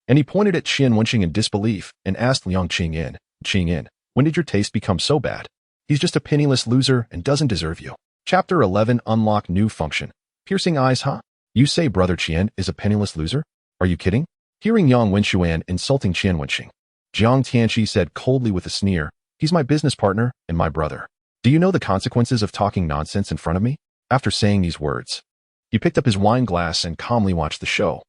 and he pointed at Qian Wenxing in disbelief and asked Liang Qingyan, Qingyan, when did your taste become so bad? He's just a penniless loser and doesn't deserve you. Chapter 11 Unlock New Function. Piercing eyes, huh? You say Brother Qian is a penniless loser? Are you kidding? Hearing Yang Wenshuan insulting Qian Wenxing, Jiang Tianqi said coldly with a sneer. He's my business partner and my brother. Do you know the consequences of talking nonsense in front of me? After saying these words, he picked up his wine glass and calmly watched the show,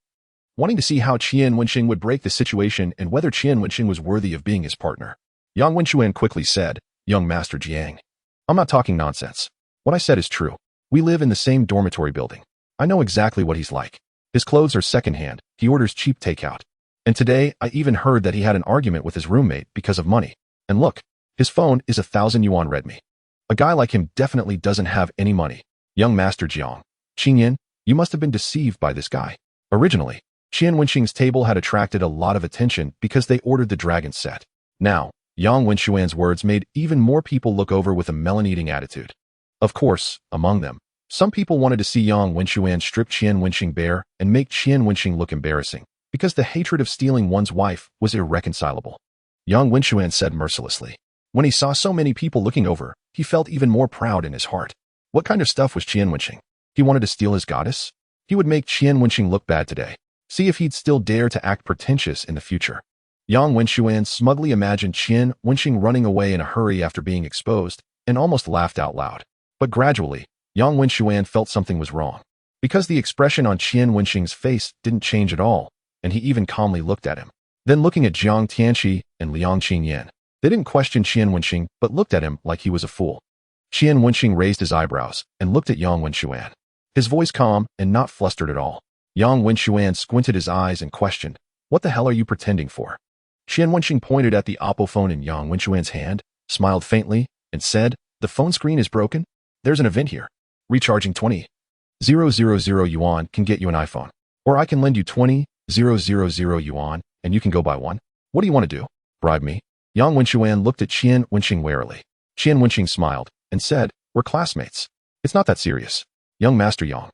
wanting to see how Qian Wenxing would break the situation and whether Qian Wenxing was worthy of being his partner. Yang Wenxuan quickly said, "Young Master Jiang, I'm not talking nonsense. What I said is true. We live in the same dormitory building. I know exactly what he's like. His clothes are secondhand. He orders cheap takeout. And today, I even heard that he had an argument with his roommate because of money. And look, his phone is 1,000 yuan Redmi. A guy like him definitely doesn't have any money. Young Master Jiang, Qingyan, you must have been deceived by this guy. Originally, Qian Wenxing's table had attracted a lot of attention because they ordered the dragon set. Now, Yang Wenxuan's words made even more people look over with a melon-eating attitude. Of course, among them, some people wanted to see Yang Wenxuan strip Qian Wenxing bare and make Qian Wenxing look embarrassing, because the hatred of stealing one's wife was irreconcilable. Yang Wenxuan said mercilessly. When he saw so many people looking over, he felt even more proud in his heart. What kind of stuff was Qian Wenxing? He wanted to steal his goddess? He would make Qian Wenxing look bad today. See if he'd still dare to act pretentious in the future. Yang Wenxuan smugly imagined Qian Wenxing running away in a hurry after being exposed and almost laughed out loud. But gradually, Yang Wenxuan felt something was wrong, because the expression on Qian Wenxing's face didn't change at all, and he even calmly looked at him. Then looking at Jiang Tianqi and Liang Qingyan, they didn't question Qian Wenxing but looked at him like he was a fool. Qian Wenxing raised his eyebrows and looked at Yang Wenxuan, his voice calm and not flustered at all. Yang Wenxuan squinted his eyes and questioned, "What the hell are you pretending for?" Qian Wenxing pointed at the Oppo phone in Yang Wenxuan's hand, smiled faintly, and said, "The phone screen is broken? There's an event here. Recharging 20,000 yuan can get you an iPhone. Or I can lend you 20,000 yuan and you can go buy one. What do you want to do? Bribe me?" Yang Wenxuan looked at Qian Wenxing warily. Qian Wenxing smiled and said, "We're classmates. It's not that serious. Young Master Yang,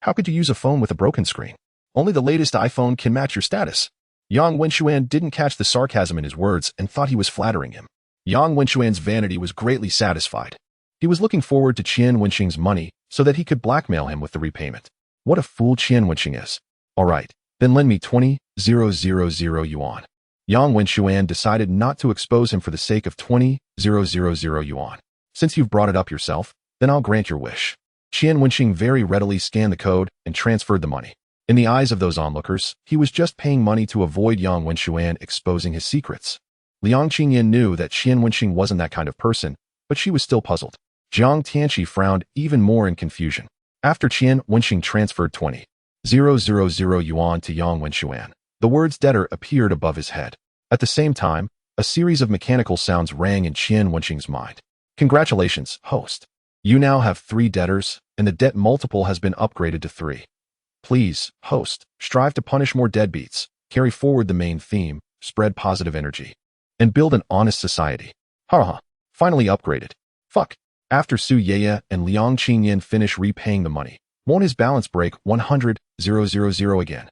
how could you use a phone with a broken screen? Only the latest iPhone can match your status." Yang Wenxuan didn't catch the sarcasm in his words and thought he was flattering him. Yang Wenxuan's vanity was greatly satisfied. He was looking forward to Qian Wenxing's money so that he could blackmail him with the repayment. What a fool Qian Wenxing is. All right, then lend me 20,000 yuan. Yang Wenxuan decided not to expose him for the sake of 20,000 yuan. "Since you've brought it up yourself, then I'll grant your wish." Qian Wenxing very readily scanned the code and transferred the money. In the eyes of those onlookers, he was just paying money to avoid Yang Wenxuan exposing his secrets. Liang Qingyan knew that Qian Wenxing wasn't that kind of person, but she was still puzzled. Jiang Tianqi frowned even more in confusion. After Qian Wenxing transferred 20,000 yuan to Yang Wenxuan, the words debtor appeared above his head. At the same time, a series of mechanical sounds rang in Qian Wenxing's mind. "Congratulations, host. You now have 3 debtors, and the debt multiple has been upgraded to 3. Please, host, strive to punish more deadbeats, carry forward the main theme, spread positive energy, and build an honest society." Haha, finally upgraded. Fuck. After Su Yeye and Liang Qingyan finish repaying the money, won't his balance break 100,000 again?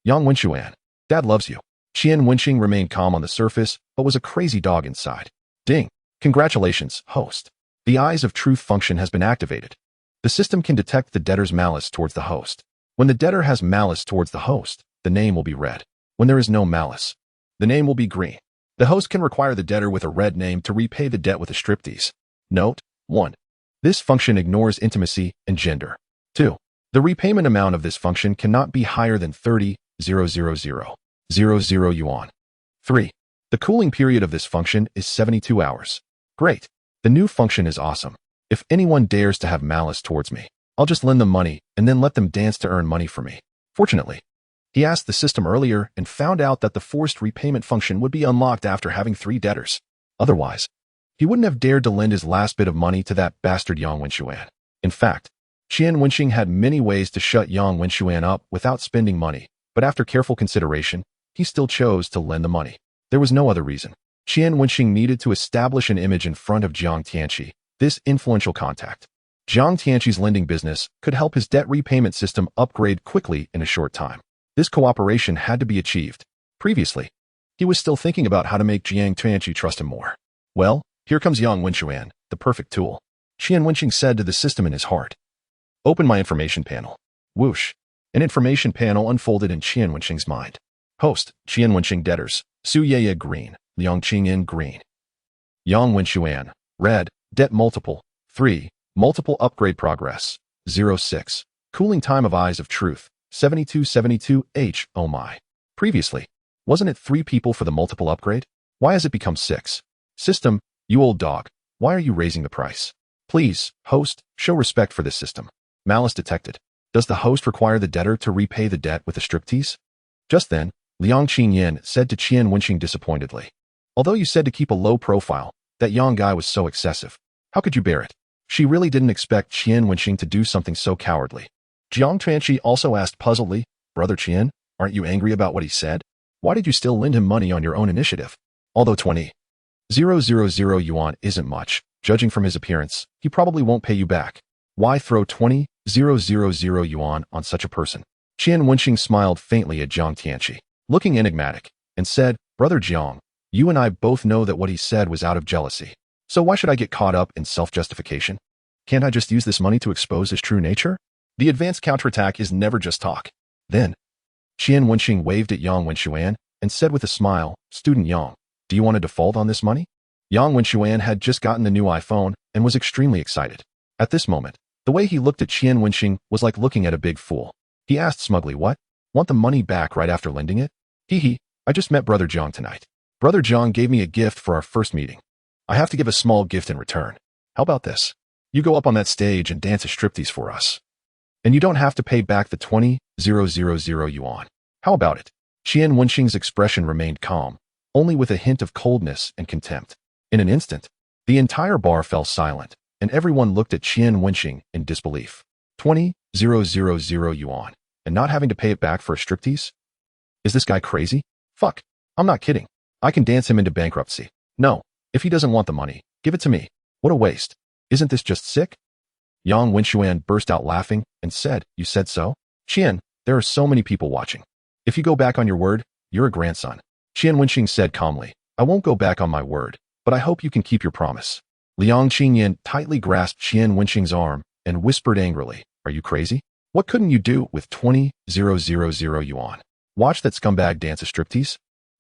Yang Wenxuan, Dad loves you. Qian Wenxing remained calm on the surface, but was a crazy dog inside. Ding. Congratulations, host. The Eyes of Truth function has been activated. The system can detect the debtor's malice towards the host. When the debtor has malice towards the host, the name will be red. When there is no malice, the name will be green. The host can require the debtor with a red name to repay the debt with a striptease. Note: 1. This function ignores intimacy and gender. 2. The repayment amount of this function cannot be higher than 30,000 yuan. 3. The cooling period of this function is 72 hours. Great. The new function is awesome. If anyone dares to have malice towards me, I'll just lend them money and then let them dance to earn money for me. Fortunately, he asked the system earlier and found out that the forced repayment function would be unlocked after having 3 debtors. Otherwise, he wouldn't have dared to lend his last bit of money to that bastard Yang Wenxuan. In fact, Qian Wenxing had many ways to shut Yang Wenxuan up without spending money, but after careful consideration, he still chose to lend the money. There was no other reason. Qian Wenxing needed to establish an image in front of Jiang Tianqi, this influential contact. Jiang Tianqi's lending business could help his debt repayment system upgrade quickly in a short time. This cooperation had to be achieved. Previously, he was still thinking about how to make Jiang Tianqi trust him more. Well, here comes Yang Wenxuan, the perfect tool. Qian Wenxing said to the system in his heart. "Open my information panel." Whoosh. An information panel unfolded in Qian Wenxing's mind. Host, Qian Wenxing debtors, Su Yeye green, Liang Qingyin green. Yang Wenxuan red, debt multiple 3, multiple upgrade progress 06, cooling time of eyes of truth 7272 H. Oh my. Previously, wasn't it 3 people for the multiple upgrade? Why has it become 6? System, you old dog, why are you raising the price? Please, host, show respect for this system. Malice detected. Does the host require the debtor to repay the debt with a striptease? Just then, Liang Qingyin said to Qian Wenxing disappointedly. Although you said to keep a low profile, that Yang guy was so excessive. How could you bear it? She really didn't expect Qian Wenxing to do something so cowardly. Jiang Tianqi also asked puzzledly, Brother Qian, aren't you angry about what he said? Why did you still lend him money on your own initiative? Although 20,000 yuan isn't much, judging from his appearance, he probably won't pay you back. Why throw 20,000 yuan on such a person? Qian Wenxing smiled faintly at Jiang Tianqi, looking enigmatic, and said, Brother Jiang, you and I both know that what he said was out of jealousy. So why should I get caught up in self-justification? Can't I just use this money to expose his true nature? The advanced counterattack is never just talk. Then, Qian Wenxing waved at Yang Wenxuan and said with a smile, Student Yang, do you want to default on this money? Yang Wenxuan had just gotten the new iPhone and was extremely excited. At this moment, the way he looked at Qian Wenxing was like looking at a big fool. He asked smugly, what? Want the money back right after lending it? Hee, I just met Brother Jiang tonight. Brother Jiang gave me a gift for our first meeting. I have to give a small gift in return. How about this? You go up on that stage and dance a striptease for us. And you don't have to pay back the 20,000 yuan. How about it? Qian Wenxing's expression remained calm, only with a hint of coldness and contempt. In an instant, the entire bar fell silent, and everyone looked at Qian Wenxing in disbelief. 20,000 yuan, and not having to pay it back for a striptease? Is this guy crazy? Fuck, I'm not kidding. I can dance him into bankruptcy. No, if he doesn't want the money, give it to me. What a waste. Isn't this just sick? Yang Wenxuan burst out laughing and said, You said so? Qian, there are so many people watching. If you go back on your word, you're a grandson. Qian Wenxing said calmly, I won't go back on my word, but I hope you can keep your promise. Liang Qingyin tightly grasped Qian Wenxing's arm and whispered angrily, Are you crazy? What couldn't you do with 20,000 yuan? Watch that scumbag dance a striptease?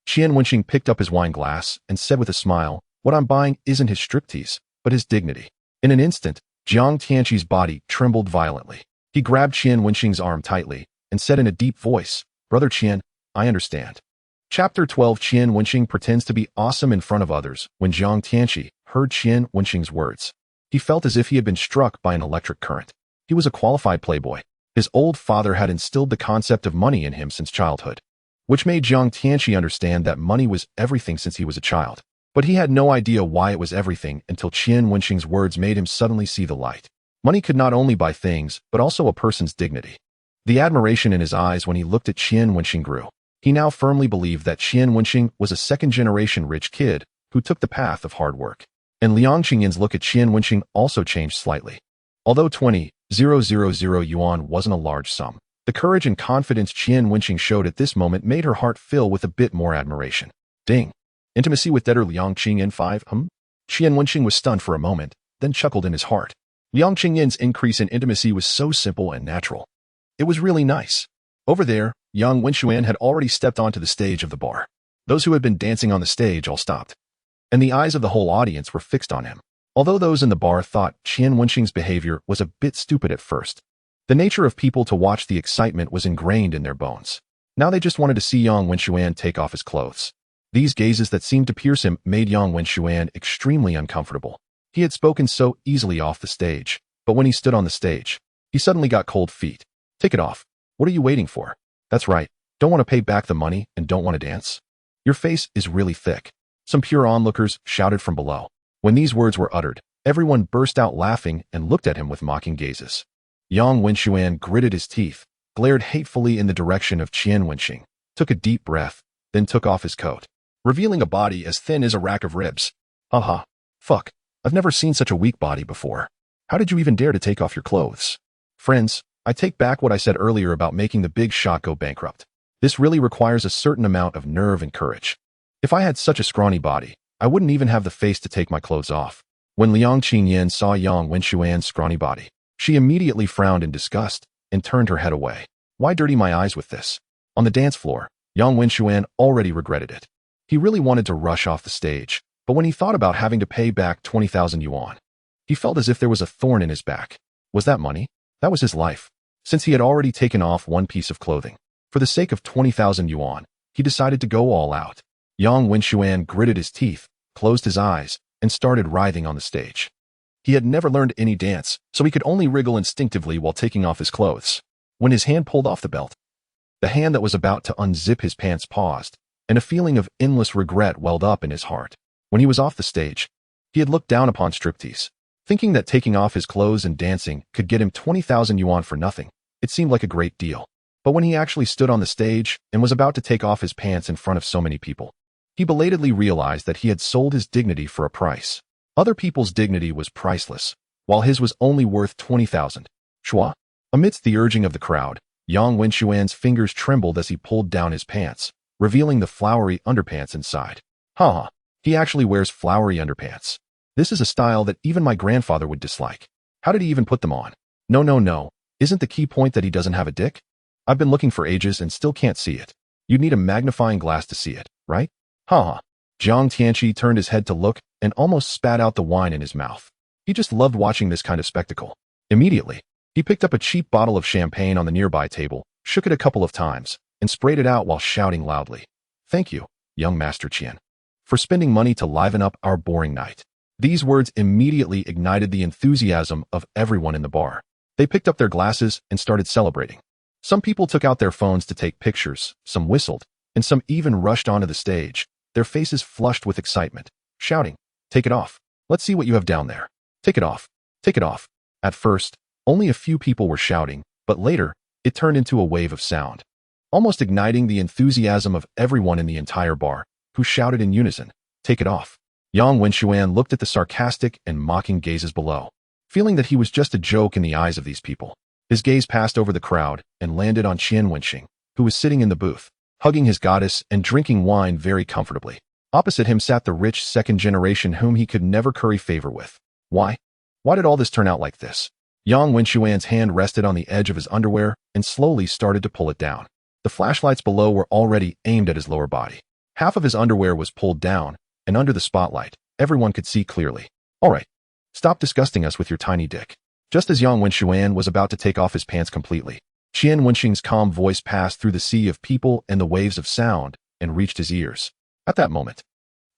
Qian Wenxing picked up his wine glass and said with a smile, What I'm buying isn't his striptease, but his dignity. In an instant, Jiang Tianqi's body trembled violently. He grabbed Qian Wenxing's arm tightly and said in a deep voice, Brother Qian, I understand. Chapter 12 Qian Wenxing pretends to be awesome in front of others. When Jiang Tianqi heard Qian Wenxing's words, he felt as if he had been struck by an electric current. He was a qualified playboy. His old father had instilled the concept of money in him since childhood, which made Jiang Tianqi understand that money was everything since he was a child. But he had no idea why it was everything until Qian Wenxing's words made him suddenly see the light. Money could not only buy things, but also a person's dignity. The admiration in his eyes when he looked at Qian Wenxing grew. He now firmly believed that Qian Wenxing was a second-generation rich kid who took the path of hard work. And Liang Qingyin's look at Qian Wenxing also changed slightly. Although 20,000 yuan wasn't a large sum, the courage and confidence Qian Wenxing showed at this moment made her heart fill with a bit more admiration. Ding. Intimacy with debtor Liang Qingyin 5, Qian Wenxing was stunned for a moment, then chuckled in his heart. Liang Qingyin's increase in intimacy was so simple and natural. It was really nice. Over there, Yang Wenxuan had already stepped onto the stage of the bar. Those who had been dancing on the stage all stopped, and the eyes of the whole audience were fixed on him. Although those in the bar thought Qian Wenxing's behavior was a bit stupid at first, the nature of people to watch the excitement was ingrained in their bones. Now they just wanted to see Yang Wenxuan take off his clothes. These gazes that seemed to pierce him made Yang Wenxuan extremely uncomfortable. He had spoken so easily off the stage, but when he stood on the stage, he suddenly got cold feet. Take it off. What are you waiting for? That's right. Don't want to pay back the money and don't want to dance? Your face is really thick. Some pure onlookers shouted from below. When these words were uttered, everyone burst out laughing and looked at him with mocking gazes. Yang Wenxuan gritted his teeth, glared hatefully in the direction of Qian Wenxing, took a deep breath, then took off his coat, revealing a body as thin as a rack of ribs. Haha. Fuck. I've never seen such a weak body before. How did you even dare to take off your clothes? Friends, I take back what I said earlier about making the big shot go bankrupt. This really requires a certain amount of nerve and courage. If I had such a scrawny body, I wouldn't even have the face to take my clothes off. When Liang Qingyin saw Yang Wenxuan's scrawny body, she immediately frowned in disgust and turned her head away. Why dirty my eyes with this? On the dance floor, Yang Wenxuan already regretted it. He really wanted to rush off the stage, but when he thought about having to pay back 20,000 yuan, he felt as if there was a thorn in his back. Was that money? That was his life. Since he had already taken off one piece of clothing, for the sake of 20,000 yuan, he decided to go all out. Qian Wenxing gritted his teeth, closed his eyes, and started writhing on the stage. He had never learned any dance, so he could only wriggle instinctively while taking off his clothes. When his hand pulled off the belt, the hand that was about to unzip his pants paused, and a feeling of endless regret welled up in his heart. When he was off the stage, he had looked down upon striptease, thinking that taking off his clothes and dancing could get him 20,000 yuan for nothing. It seemed like a great deal. But when he actually stood on the stage and was about to take off his pants in front of so many people, he belatedly realized that he had sold his dignity for a price. Other people's dignity was priceless, while his was only worth 20,000. Shua. Amidst the urging of the crowd, Qian Wenxing's fingers trembled as he pulled down his pants, revealing the flowery underpants inside. Haha, he actually wears flowery underpants. This is a style that even my grandfather would dislike. How did he even put them on? No. Isn't the key point that he doesn't have a dick? I've been looking for ages and still can't see it. You'd need a magnifying glass to see it, right? Haha. Jiang Tianqi turned his head to look and almost spat out the wine in his mouth. He just loved watching this kind of spectacle. Immediately, he picked up a cheap bottle of champagne on the nearby table, shook it a couple of times, and sprayed it out while shouting loudly. Thank you, young Master Qian, for spending money to liven up our boring night. These words immediately ignited the enthusiasm of everyone in the bar. They picked up their glasses and started celebrating. Some people took out their phones to take pictures, some whistled, and some even rushed onto the stage, their faces flushed with excitement, shouting, "Take it off. Let's see what you have down there. Take it off. Take it off." At first, only a few people were shouting, but later, it turned into a wave of sound, almost igniting the enthusiasm of everyone in the entire bar, who shouted in unison, "Take it off." Qian Wenxing looked at the sarcastic and mocking gazes below, feeling that he was just a joke in the eyes of these people. His gaze passed over the crowd and landed on Qian Wenxing, who was sitting in the booth, hugging his goddess and drinking wine very comfortably. Opposite him sat the rich second generation whom he could never curry favor with. Why? Why did all this turn out like this? Qian Wenxing's hand rested on the edge of his underwear and slowly started to pull it down. The flashlights below were already aimed at his lower body. Half of his underwear was pulled down, and under the spotlight, everyone could see clearly. All right, stop disgusting us with your tiny dick. Just as Qian Wenxing was about to take off his pants completely, Qian Wenxing's calm voice passed through the sea of people and the waves of sound and reached his ears. At that moment,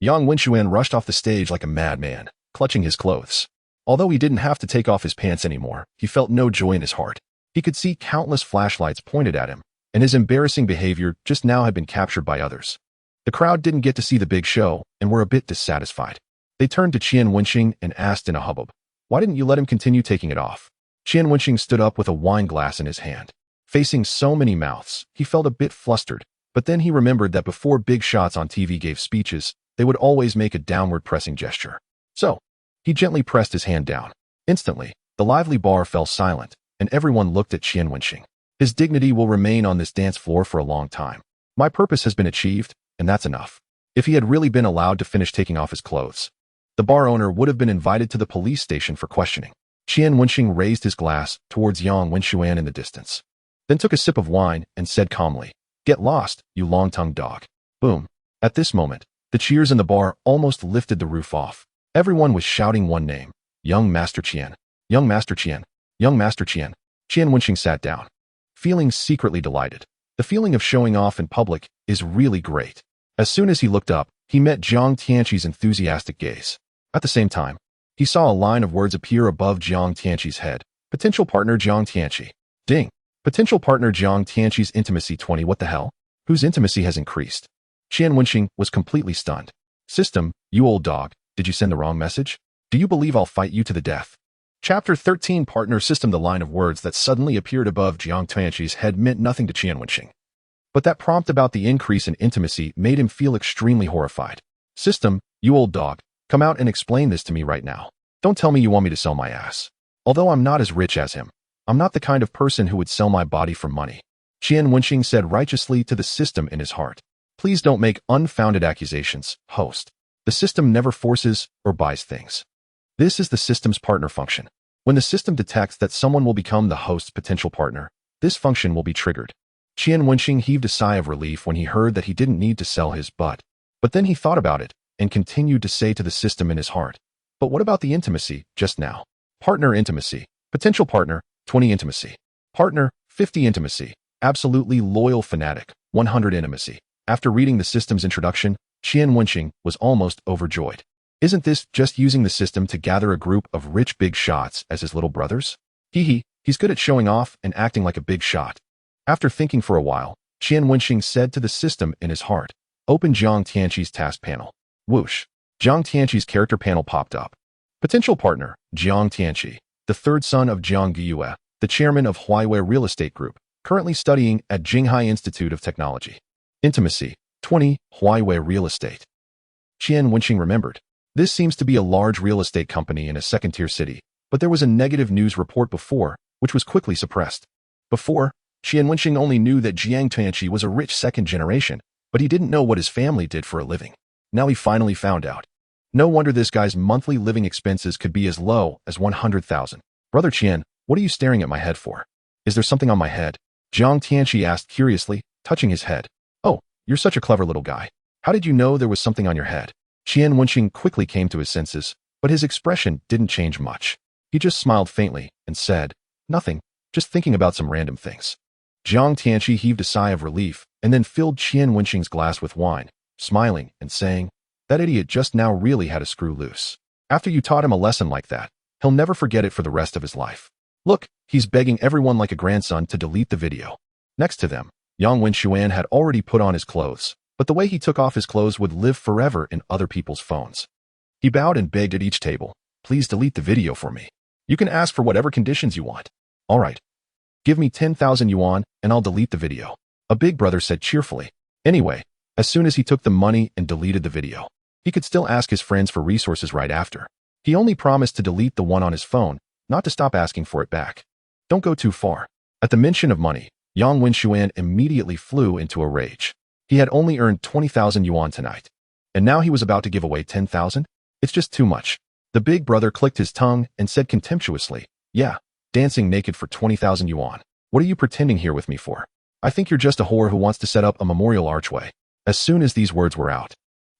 Qian Wenxing rushed off the stage like a madman, clutching his clothes. Although he didn't have to take off his pants anymore, he felt no joy in his heart. He could see countless flashlights pointed at him, and his embarrassing behavior just now had been captured by others. The crowd didn't get to see the big show and were a bit dissatisfied. They turned to Qian Wenxing and asked in a hubbub, "Why didn't you let him continue taking it off?" Qian Wenxing stood up with a wine glass in his hand. Facing so many mouths, he felt a bit flustered, but then he remembered that before big shots on TV gave speeches, they would always make a downward pressing gesture. So, he gently pressed his hand down. Instantly, the lively bar fell silent, and everyone looked at Qian Wenxing. His dignity will remain on this dance floor for a long time. My purpose has been achieved, and that's enough. If he had really been allowed to finish taking off his clothes, the bar owner would have been invited to the police station for questioning. Qian Wenxing raised his glass towards Qian Wenxing in the distance, then took a sip of wine and said calmly, "Get lost, you long-tongued dog." Boom. At this moment, the cheers in the bar almost lifted the roof off. Everyone was shouting one name, "Young Master Qian, young Master Qian, young Master Qian." Qian Wenxing sat down, feeling secretly delighted. The feeling of showing off in public is really great. As soon as he looked up, he met Jiang Tianqi's enthusiastic gaze. At the same time, he saw a line of words appear above Jiang Tianqi's head. Potential partner Jiang Tianqi. Ding. Potential partner Jiang Tianqi's intimacy 20. What the hell? Whose intimacy has increased? Qian Wenxing was completely stunned. System, you old dog, did you send the wrong message? Do you believe I'll fight you to the death? Chapter 13 Partner System. The line of words that suddenly appeared above Jiang Tianqi's head meant nothing to Qian Wenxing. But that prompt about the increase in intimacy made him feel extremely horrified. System, you old dog, come out and explain this to me right now. Don't tell me you want me to sell my ass. Although I'm not as rich as him, I'm not the kind of person who would sell my body for money. Qian Wenxing said righteously to the system in his heart. Please don't make unfounded accusations, host. The system never forces or buys things. This is the system's partner function. When the system detects that someone will become the host's potential partner, this function will be triggered. Qian Wenxing heaved a sigh of relief when he heard that he didn't need to sell his butt. But then he thought about it and continued to say to the system in his heart, but what about the intimacy just now? Partner intimacy, potential partner, 20 intimacy. Partner, 50 intimacy. Absolutely loyal fanatic, 100 intimacy. After reading the system's introduction, Qian Wenxing was almost overjoyed. Isn't this just using the system to gather a group of rich big shots as his little brothers? He's good at showing off and acting like a big shot. After thinking for a while, Qian Wenxing said to the system in his heart, open Jiang Tianqi's task panel. Whoosh. Jiang Tianqi's character panel popped up. Potential partner, Jiang Tianqi, the third son of Jiang Guiyue, the chairman of Huawei Real Estate Group, currently studying at Jinghai Institute of Technology. Intimacy, 20, Huawei Real Estate. Qian Wenxing remembered. This seems to be a large real estate company in a second-tier city, but there was a negative news report before, which was quickly suppressed. Before, Qian Wenxing only knew that Jiang Tianqi was a rich second generation, but he didn't know what his family did for a living. Now he finally found out. No wonder this guy's monthly living expenses could be as low as 100,000. Brother Qian, what are you staring at my head for? Is there something on my head? Jiang Tianqi asked curiously, touching his head. Oh, you're such a clever little guy. How did you know there was something on your head? Qian Wenxing quickly came to his senses, but his expression didn't change much. He just smiled faintly and said, nothing, just thinking about some random things. Jiang Tianqi heaved a sigh of relief and then filled Qian Wenxing's glass with wine, smiling and saying, that idiot just now really had a screw loose. After you taught him a lesson like that, he'll never forget it for the rest of his life. Look, he's begging everyone like a grandson to delete the video. Next to them, Yang Wenxuan had already put on his clothes, but the way he took off his clothes would live forever in other people's phones. He bowed and begged at each table, please delete the video for me. You can ask for whatever conditions you want. All right. Give me 10,000 yuan and I'll delete the video. A big brother said cheerfully. Anyway, as soon as he took the money and deleted the video, he could still ask his friends for resources right after. He only promised to delete the one on his phone, not to stop asking for it back. Don't go too far. At the mention of money, Yang Wenxuan immediately flew into a rage. He had only earned 20,000 yuan tonight. And now he was about to give away 10,000? It's just too much. The big brother clicked his tongue and said contemptuously, yeah, dancing naked for 20,000 yuan. What are you pretending here with me for? I think you're just a whore who wants to set up a memorial archway. As soon as these words were out,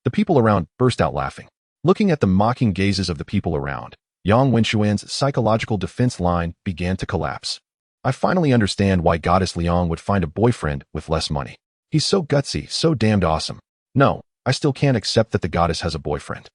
the people around burst out laughing. Looking at the mocking gazes of the people around, Yang Wenxuan's psychological defense line began to collapse. I finally understand why Goddess Liang would find a boyfriend with less money. He's so gutsy, so damned awesome. No, I still can't accept that the goddess has a boyfriend.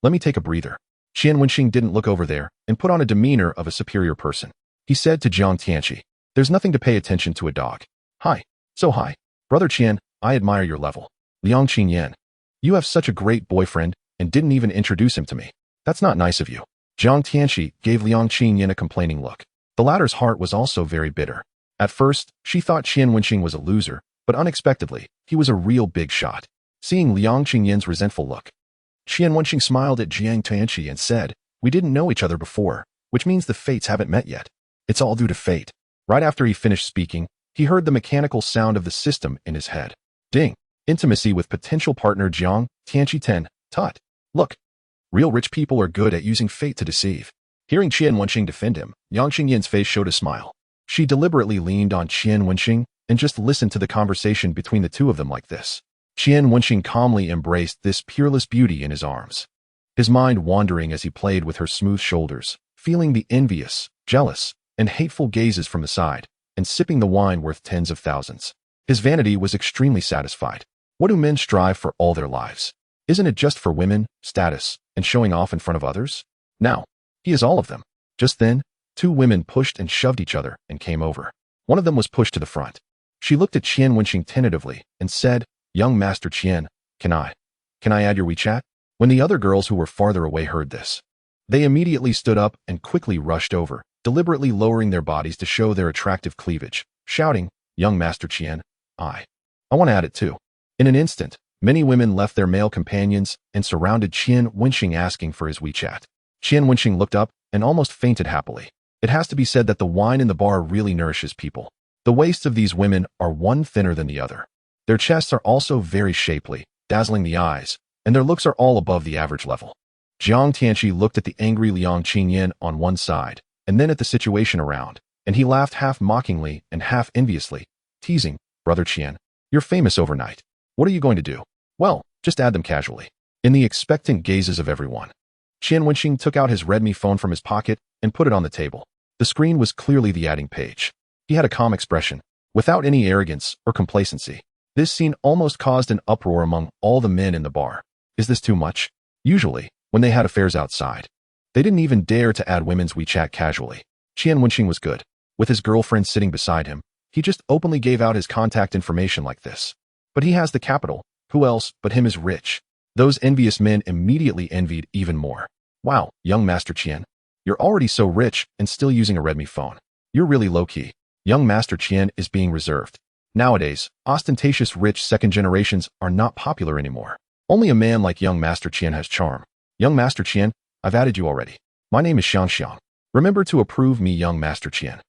Let me take a breather. Qian Wenxing didn't look over there and put on a demeanor of a superior person. He said to Jiang Tianqi, there's nothing to pay attention to a dog. Hi. So hi. Brother Qian, I admire your level. Liang Qingyan. You have such a great boyfriend and didn't even introduce him to me. That's not nice of you. Jiang Tianqi gave Liang Qingyan a complaining look. The latter's heart was also very bitter. At first, she thought Qian Wenxing was a loser, but unexpectedly, he was a real big shot. Seeing Liang Qingyan's resentful look, Qian Wenxing smiled at Jiang Tianqi and said, we didn't know each other before, which means the fates haven't met yet. It's all due to fate. Right after he finished speaking, he heard the mechanical sound of the system in his head. Ding. Intimacy with potential partner Jiang Tianqi 10. Tut. Look. Real rich people are good at using fate to deceive. Hearing Qian Wenxing defend him, Yang Qingyan's face showed a smile. She deliberately leaned on Qian Wenxing and just listened to the conversation between the two of them like this. Qian Wenxing calmly embraced this peerless beauty in his arms, his mind wandering as he played with her smooth shoulders, feeling the envious, jealous, and hateful gazes from the side, and sipping the wine worth tens of thousands. His vanity was extremely satisfied. What do men strive for all their lives? Isn't it just for women, status, and showing off in front of others? Now, he is all of them. Just then, two women pushed and shoved each other and came over. One of them was pushed to the front. She looked at Qian Wenxing tentatively and said, young Master Qian, can I add your WeChat? When the other girls who were farther away heard this, they immediately stood up and quickly rushed over, deliberately lowering their bodies to show their attractive cleavage, shouting, young Master Qian, I want to add it too. In an instant, many women left their male companions and surrounded Qian Wenxing asking for his WeChat. Qian Wenxing looked up and almost fainted happily. It has to be said that the wine in the bar really nourishes people. The waists of these women are one thinner than the other. Their chests are also very shapely, dazzling the eyes, and their looks are all above the average level. Jiang Tianqi looked at the angry Liang Qingyan on one side, and then at the situation around, and he laughed half mockingly and half enviously, teasing, Brother Qian, you're famous overnight. What are you going to do? Well, Just add them casually. In the expectant gazes of everyone, Qian Wenxing took out his Redmi phone from his pocket and put it on the table. The screen was clearly the adding page. He had a calm expression, without any arrogance or complacency. This scene almost caused an uproar among all the men in the bar. Is this too much? Usually, when they had affairs outside, they didn't even dare to add women's WeChat casually. Qian Wenxing was good. With his girlfriend sitting beside him, he just openly gave out his contact information like this. But he has the capital. Who else but him is rich? Those envious men immediately envied even more. Wow, young Master Qian. You're already so rich and still using a Redmi phone. You're really low-key. Young Master Qian is being reserved. Nowadays, ostentatious rich second generations are not popular anymore. Only a man like young Master Qian has charm. Young Master Qian, I've added you already. My name is Xiang. Remember to approve me, young Master Qian.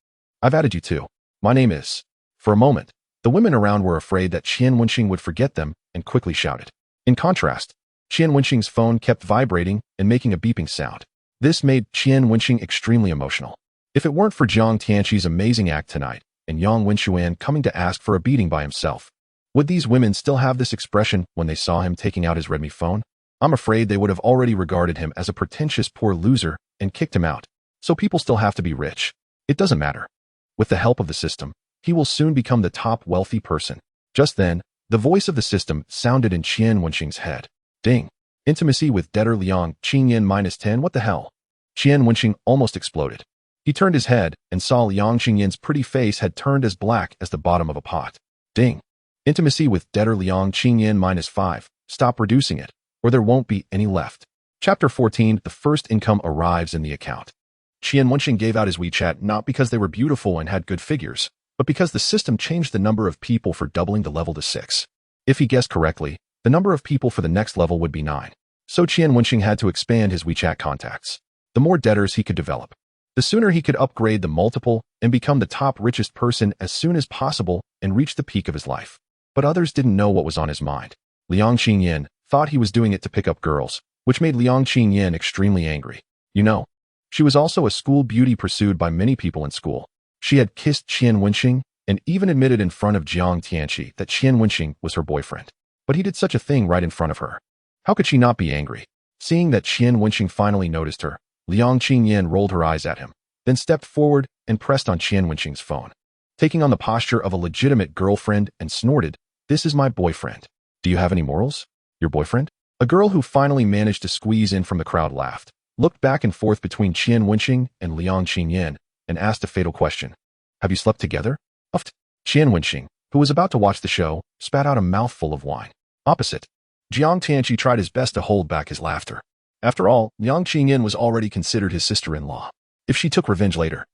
I've added you too. My name is. For a moment, the women around were afraid that Qian Wenxing would forget them and quickly shouted. In contrast, Qian Wenxing's phone kept vibrating and making a beeping sound. This made Qian Wenxing extremely emotional. If it weren't for Jiang Tianqi's amazing act tonight and Yang Wenxuan coming to ask for a beating by himself, would these women still have this expression when they saw him taking out his Redmi phone? I'm afraid they would have already regarded him as a pretentious poor loser and kicked him out. So people still have to be rich. It doesn't matter. With the help of the system, he will soon become the top wealthy person. Just then, the voice of the system sounded in Qian Wenxing's head. Ding. Intimacy with debtor Liang Qingyan -10. What the hell? Qian Wenxing almost exploded. He turned his head and saw Liang Qingyan's pretty face had turned as black as the bottom of a pot. Ding. Intimacy with debtor Liang Qingyan -5. Stop reducing it, or there won't be any left. Chapter 14. The first income arrives in the account. Qian Wenxing gave out his WeChat not because they were beautiful and had good figures, but because the system changed the number of people for doubling the level to 6. If he guessed correctly, the number of people for the next level would be 9. So Qian Wenxing had to expand his WeChat contacts. The more debtors he could develop, the sooner he could upgrade the multiple and become the top richest person as soon as possible and reach the peak of his life. But others didn't know what was on his mind. Liang Qingyan thought he was doing it to pick up girls, which made Liang Qingyan extremely angry. You know, she was also a school beauty pursued by many people in school. She had kissed Qian Wenxing and even admitted in front of Jiang Tianqi that Qian Wenxing was her boyfriend. But he did such a thing right in front of her. How could she not be angry? Seeing that Qian Wenxing finally noticed her, Liang Qingyan rolled her eyes at him, then stepped forward and pressed on Qian Wenxing's phone, taking on the posture of a legitimate girlfriend and snorted, "This is my boyfriend. Do you have any morals? Your boyfriend?" A girl who finally managed to squeeze in from the crowd laughed, looked back and forth between Qian Wenxing and Liang Qingyan, and asked a fatal question. "Have you slept together?" Uffed. Qian Wenxing, who was about to watch the show, spat out a mouthful of wine. Opposite, Jiang Tianqi tried his best to hold back his laughter. After all, Liang Qingyan was already considered his sister-in-law. If she took revenge later,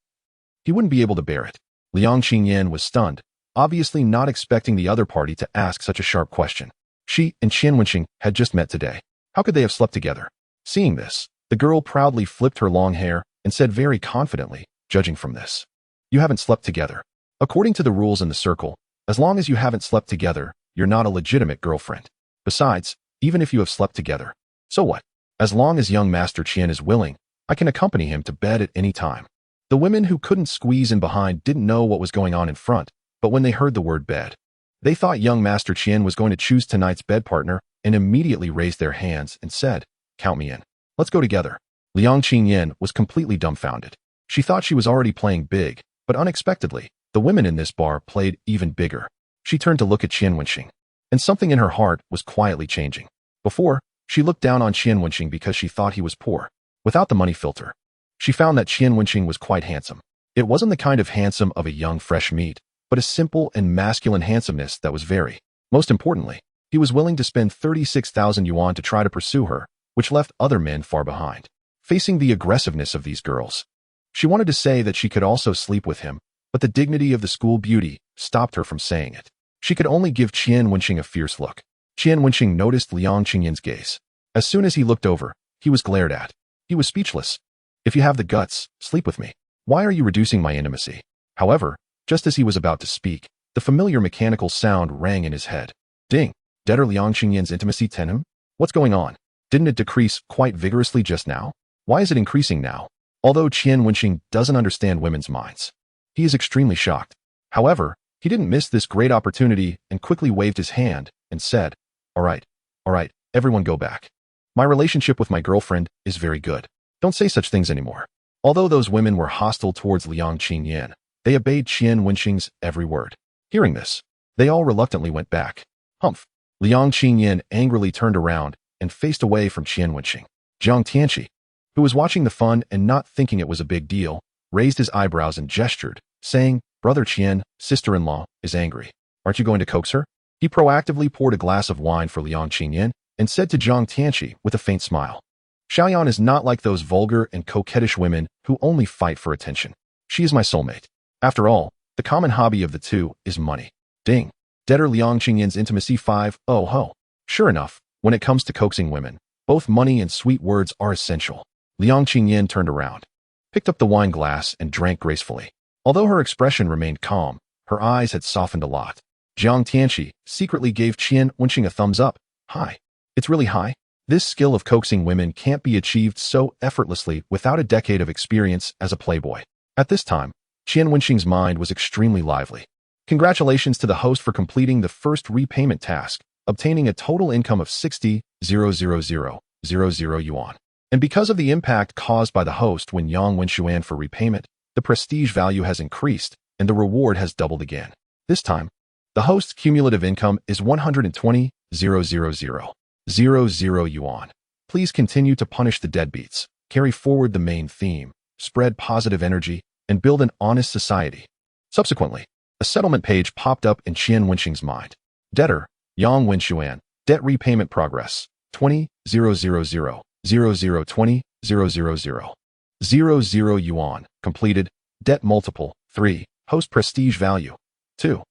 he wouldn't be able to bear it. Liang Qingyan was stunned, obviously not expecting the other party to ask such a sharp question. She and Qian Wenxing had just met today. How could they have slept together? Seeing this, the girl proudly flipped her long hair and said very confidently, "Judging from this, you haven't slept together. According to the rules in the circle, as long as you haven't slept together, you're not a legitimate girlfriend. Besides, even if you have slept together, so what? As long as young Master Qian is willing, I can accompany him to bed at any time." The women who couldn't squeeze in behind didn't know what was going on in front, but when they heard the word bed, they thought young Master Qian was going to choose tonight's bed partner and immediately raised their hands and said, "Count me in. Let's go together." Liang Qingyan was completely dumbfounded. She thought she was already playing big, but unexpectedly, the women in this bar played even bigger. She turned to look at Qian Wenxing, and something in her heart was quietly changing. Before, she looked down on Qian Wenxing because she thought he was poor. Without the money filter, she found that Qian Wenxing was quite handsome. It wasn't the kind of handsome of a young fresh meat, but a simple and masculine handsomeness that was very. Most importantly, he was willing to spend 36,000 yuan to try to pursue her, which left other men far behind. Facing the aggressiveness of these girls, she wanted to say that she could also sleep with him, but the dignity of the school beauty stopped her from saying it. She could only give Qian Wenxing a fierce look. Qian Wenxing noticed Liang Qingyan's gaze. As soon as he looked over, he was glared at. He was speechless. "If you have the guts, sleep with me. Why are you reducing my intimacy?" However, just as he was about to speak, the familiar mechanical sound rang in his head. Ding! Debtor Liang Qingyan's intimacy 10 What's going on? Didn't it decrease quite vigorously just now? Why is it increasing now? Although Qian Wenxing doesn't understand women's minds, he is extremely shocked. However, he didn't miss this great opportunity and quickly waved his hand and said, "All right, All right, everyone go back. My relationship with my girlfriend is very good. Don't say such things anymore. Although those women were hostile towards Liang Qingyan, they obeyed Qian Wenxing's every word. Hearing this, they all reluctantly went back. Humph. Liang Qingyan angrily turned around and faced away from Qian Wenxing. Jiang Tianqi, who was watching the fun and not thinking it was a big deal, raised his eyebrows and gestured, saying, Brother Qian, sister-in-law, is angry. Aren't you going to coax her? He proactively poured a glass of wine for Liang Qingyan and said to Jiang Tianqi with a faint smile, Xiaoyan is not like those vulgar and coquettish women who only fight for attention. She is my soulmate. After all, the common hobby of the two is money. Ding. Debtor Liang Qingyan's intimacy 5. Oh ho. Sure enough, when it comes to coaxing women, both money and sweet words are essential. Liang Qingyan turned around, picked up the wine glass and drank gracefully. Although her expression remained calm, her eyes had softened a lot. Jiang Tianqi secretly gave Qian Wenxing a thumbs up. Hi. It's really high. This skill of coaxing women can't be achieved so effortlessly without a decade of experience as a playboy. At this time, Qian Wenxing's mind was extremely lively. Congratulations to the host for completing the first repayment task, obtaining a total income of 60,000 yuan. And because of the impact caused by the host when Yang Wenxuan for repayment, the prestige value has increased and the reward has doubled again. This time, the host's cumulative income is 120,000 yuan. Please continue to punish the deadbeats, carry forward the main theme, spread positive energy, and build an honest society. Subsequently, a settlement page popped up in Qian Wenxing's mind. Debtor, Yang Wenxuan, debt repayment progress, 20,000 yuan, completed, debt multiple, 3, host prestige value, 2.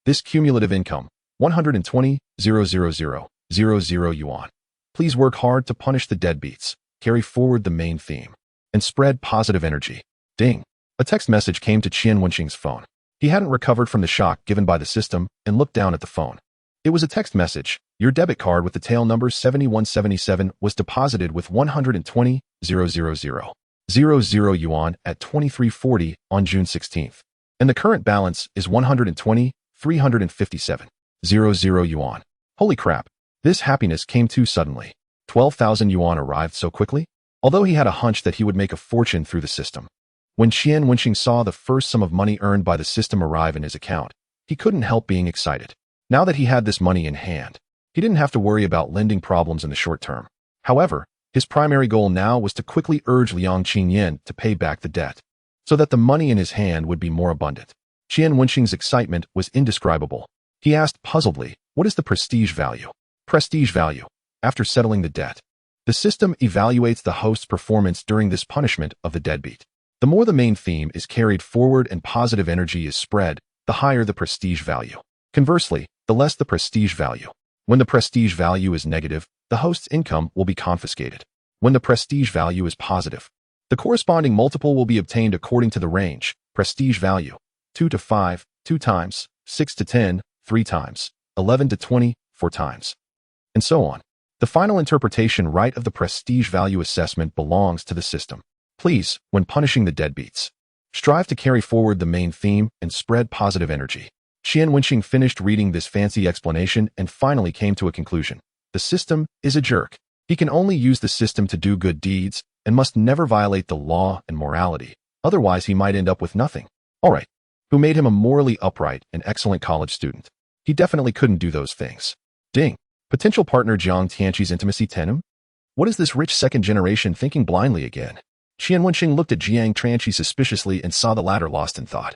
This cumulative income, 120,000 yuan. Please work hard to punish the deadbeats, carry forward the main theme, and spread positive energy. Ding. A text message came to Qian Wenxing's phone. He hadn't recovered from the shock given by the system and looked down at the phone. It was a text message. Your debit card with the tail number 7177 was deposited with 120,000 yuan at 2340 on June 16th. And the current balance is 120,357,000 yuan. Holy crap. This happiness came too suddenly. 12,000 yuan arrived so quickly? Although he had a hunch that he would make a fortune through the system. When Qian Wenxing saw the first sum of money earned by the system arrive in his account, he couldn't help being excited. Now that he had this money in hand, he didn't have to worry about lending problems in the short term. However, his primary goal now was to quickly urge Liang Qingyan to pay back the debt, so that the money in his hand would be more abundant. Qian Wenxing's excitement was indescribable. He asked puzzledly, what is the prestige value? Prestige value. After settling the debt, the system evaluates the host's performance during this punishment of the deadbeat. The more the main theme is carried forward and positive energy is spread, the higher the prestige value. Conversely, the less the prestige value. When the prestige value is negative, the host's income will be confiscated. When the prestige value is positive, the corresponding multiple will be obtained according to the range, prestige value, 2 to 5, 2 times, 6 to 10, 3 times, 11 to 20, 4 times, and so on. The final interpretation right of the prestige value assessment belongs to the system. Please, when punishing the deadbeats, strive to carry forward the main theme and spread positive energy. Qian Wenxing finished reading this fancy explanation and finally came to a conclusion. The system is a jerk. He can only use the system to do good deeds and must never violate the law and morality. Otherwise, he might end up with nothing. All right. Who made him a morally upright and excellent college student? He definitely couldn't do those things. Ding. Potential partner Jiang Tianqi's intimacy 10. What is this rich second generation thinking blindly again? Qian Wenxing looked at Jiang Tianqi suspiciously and saw the latter lost in thought,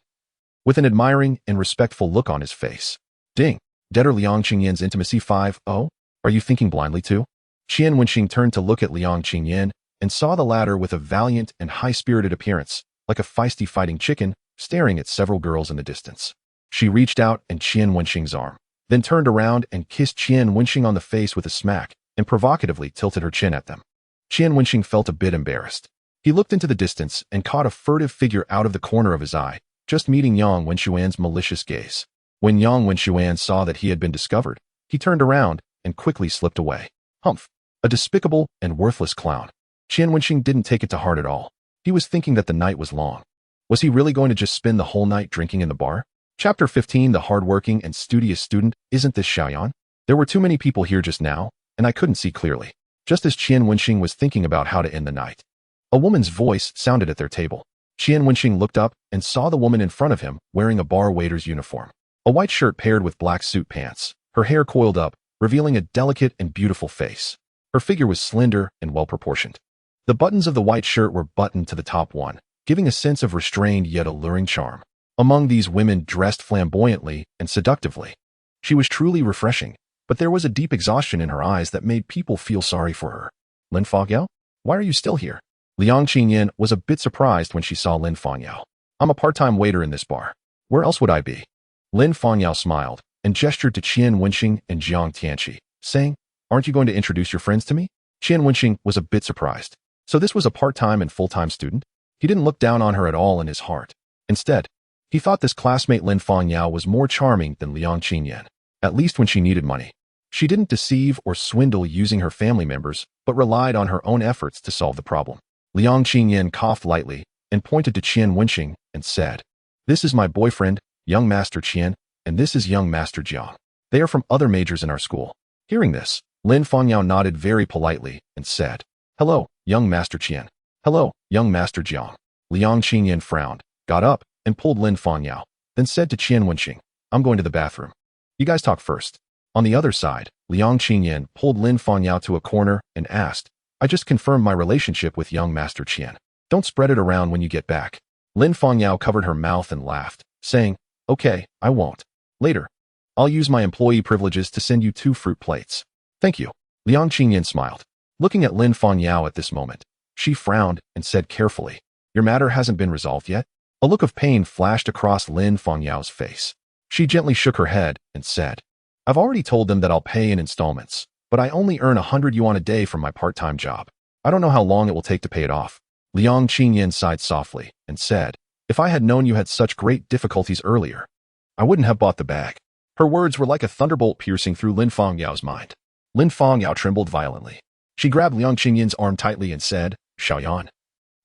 with an admiring and respectful look on his face. Ding. Debtor Liang Qingyan's intimacy 5. Oh, are you thinking blindly too? Qian Wenxing turned to look at Liang Qingyan and saw the latter with a valiant and high-spirited appearance, like a feisty fighting chicken, staring at several girls in the distance. She reached out and Qian Wenxing's arm, then turned around and kissed Qian Wenxing on the face with a smack and provocatively tilted her chin at them. Qian Wenxing felt a bit embarrassed. He looked into the distance and caught a furtive figure out of the corner of his eye, just meeting Yang Wenxuan's malicious gaze. When Yang Wenxuan saw that he had been discovered, he turned around and quickly slipped away. Humph. A despicable and worthless clown. Qian Wenxing didn't take it to heart at all. He was thinking that the night was long. Was he really going to just spend the whole night drinking in the bar? Chapter 15. The hardworking and studious student. Isn't this Xiaoyan? There were too many people here just now. and I couldn't see clearly. Just as Qian Wenxing was thinking about how to end the night, a woman's voice sounded at their table. Qian Wenxing looked up and saw the woman in front of him wearing a bar waiter's uniform. A white shirt paired with black suit pants, her hair coiled up, revealing a delicate and beautiful face. Her figure was slender and well-proportioned. The buttons of the white shirt were buttoned to the top one, giving a sense of restrained yet alluring charm. Among these women dressed flamboyantly and seductively, she was truly refreshing, but there was a deep exhaustion in her eyes that made people feel sorry for her. Lin Fangyao? Why are you still here? Liang Qingyan was a bit surprised when she saw Lin Fangyao. I'm a part-time waiter in this bar. Where else would I be? Lin Fangyao smiled and gestured to Qian Wenxing and Jiang Tianqi, saying, Aren't you going to introduce your friends to me? Qian Wenxing was a bit surprised. So this was a part-time and full-time student? He didn't look down on her at all in his heart. Instead, he thought this classmate Lin Fangyao was more charming than Liang Qingyan, at least when she needed money. She didn't deceive or swindle using her family members, but relied on her own efforts to solve the problem. Liang Qingyan coughed lightly and pointed to Qian Wenxing and said, This is my boyfriend, young Master Qian, and this is young Master Jiang. They are from other majors in our school. Hearing this, Lin Fangyao nodded very politely and said, Hello, young Master Qian. Hello, young Master Jiang. Liang Qingyan frowned, got up, and pulled Lin Fangyao, then said to Qian Wenxing, I'm going to the bathroom. You guys talk first. On the other side, Liang Qingyan pulled Lin Fangyao to a corner and asked, I just confirmed my relationship with young Master Qian. Don't spread it around when you get back. Lin Fangyao covered her mouth and laughed, saying, Okay, I won't. Later, I'll use my employee privileges to send you 2 fruit plates. Thank you. Liang Qingyan smiled. Looking at Lin Fangyao at this moment, she frowned and said carefully, Your matter hasn't been resolved yet? A look of pain flashed across Lin Fangyao's face. She gently shook her head and said, I've already told them that I'll pay in installments, but I only earn 100 yuan a day from my part-time job. I don't know how long it will take to pay it off. Liang Qingyan sighed softly and said, If I had known you had such great difficulties earlier, I wouldn't have bought the bag. Her words were like a thunderbolt piercing through Lin Fangyao's mind. Lin Fangyao trembled violently. She grabbed Liang Qingyan's arm tightly and said, Xiaoyan,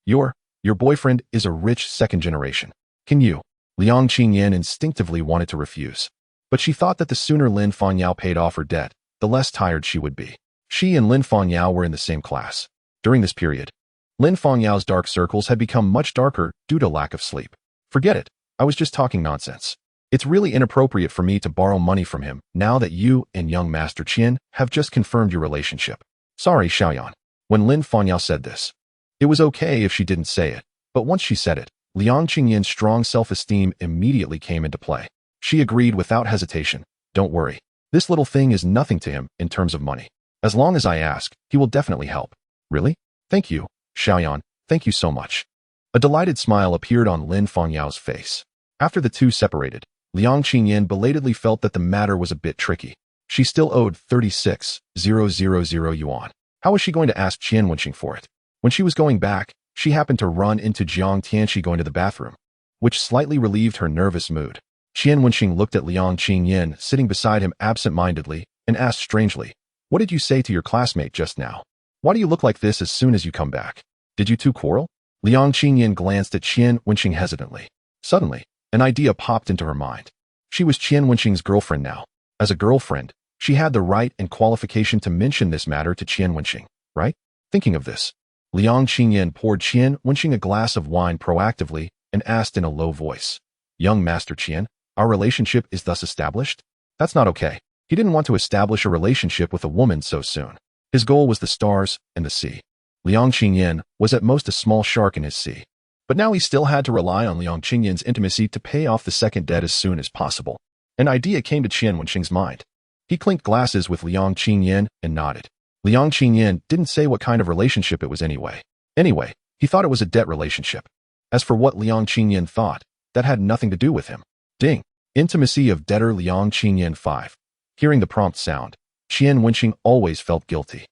your boyfriend is a rich second generation. Can you? Liang Qingyan instinctively wanted to refuse, but she thought that the sooner Lin Fangyao paid off her debt, the less tired she would be. She and Lin Fangyao were in the same class. During this period, Lin Fangyao's dark circles had become much darker due to lack of sleep. Forget it. I was just talking nonsense. It's really inappropriate for me to borrow money from him now that you and young Master Qian have just confirmed your relationship. Sorry, Xiaoyan. When Lin Fangyao said this, it was okay if she didn't say it, but once she said it, Liang Qingyan's strong self-esteem immediately came into play. She agreed without hesitation. Don't worry. This little thing is nothing to him in terms of money. As long as I ask, he will definitely help. Really? Thank you, Xiaoyan. Thank you so much. A delighted smile appeared on Lin Fangyao's face. After the two separated, Liang Qingyan belatedly felt that the matter was a bit tricky. She still owed 36,000 yuan. How was she going to ask Qian Wenxing for it? When she was going back, she happened to run into Jiang Tianqi going to the bathroom, which slightly relieved her nervous mood. Qian Wenxing looked at Liang Qingyan sitting beside him absent-mindedly and asked strangely, What did you say to your classmate just now? Why do you look like this as soon as you come back? Did you two quarrel? Liang Qingyan glanced at Qian Wenxing hesitantly. Suddenly, an idea popped into her mind. She was Qian Wenxing's girlfriend now. As a girlfriend, she had the right and qualification to mention this matter to Qian Wenxing, right? Thinking of this, Liang Qingyan poured Qian Wenxing a glass of wine proactively and asked in a low voice, Young Master Qian, our relationship is thus established? That's not okay. He didn't want to establish a relationship with a woman so soon. His goal was the stars and the sea. Liang Qingyan was at most a small shark in his sea. But now he still had to rely on Liang Qingyan's intimacy to pay off the second debt as soon as possible. An idea came to Qian Wenxing's mind. He clinked glasses with Liang Qingyan and nodded. Liang Qingyan didn't say what kind of relationship it was anyway. Anyway, he thought it was a debt relationship. As for what Liang Qingyan thought, that had nothing to do with him. Ding! Intimacy of debtor Liang Qingyan 5. Hearing the prompt sound, Qian Wenxing always felt guilty.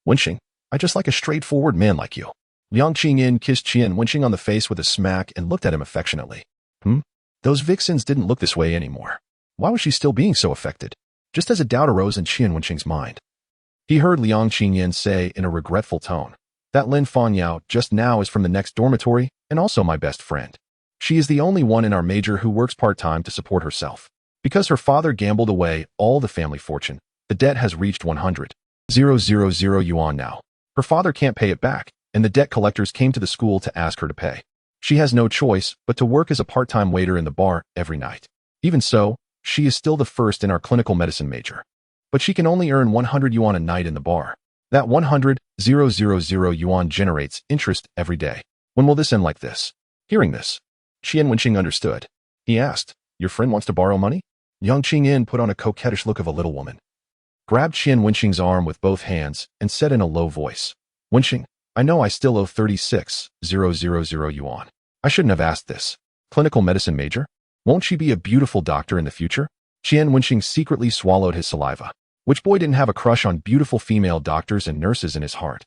Wenxing, I just like a straightforward man like you. Liang Qingyan kissed Qian Wenxing on the face with a smack and looked at him affectionately. Those vixens didn't look this way anymore. Why was she still being so affected? Just as a doubt arose in Qian Wenxing's mind. He heard Liang Qingyan say in a regretful tone, That Lin Fangyao just now is from the next dormitory and also my best friend. She is the only one in our major who works part-time to support herself. Because her father gambled away all the family fortune, the debt has reached 100. yuan now. Her father can't pay it back, and the debt collectors came to the school to ask her to pay. She has no choice but to work as a part-time waiter in the bar every night. Even so, she is still the first in our clinical medicine major. But she can only earn 100 yuan a night in the bar. That 100,000 yuan generates interest every day. When will this end like this? Hearing this, Qian Wenxing understood. He asked, "Your friend wants to borrow money?" Yang Qingyin put on a coquettish look of a little woman, grabbed Qian Wenxing's arm with both hands, and said in a low voice, "Wenxing, I know I still owe 36,000 yuan. I shouldn't have asked this. Clinical medicine major? Won't she be a beautiful doctor in the future?" Qian Wenxing secretly swallowed his saliva. Which boy didn't have a crush on beautiful female doctors and nurses in his heart?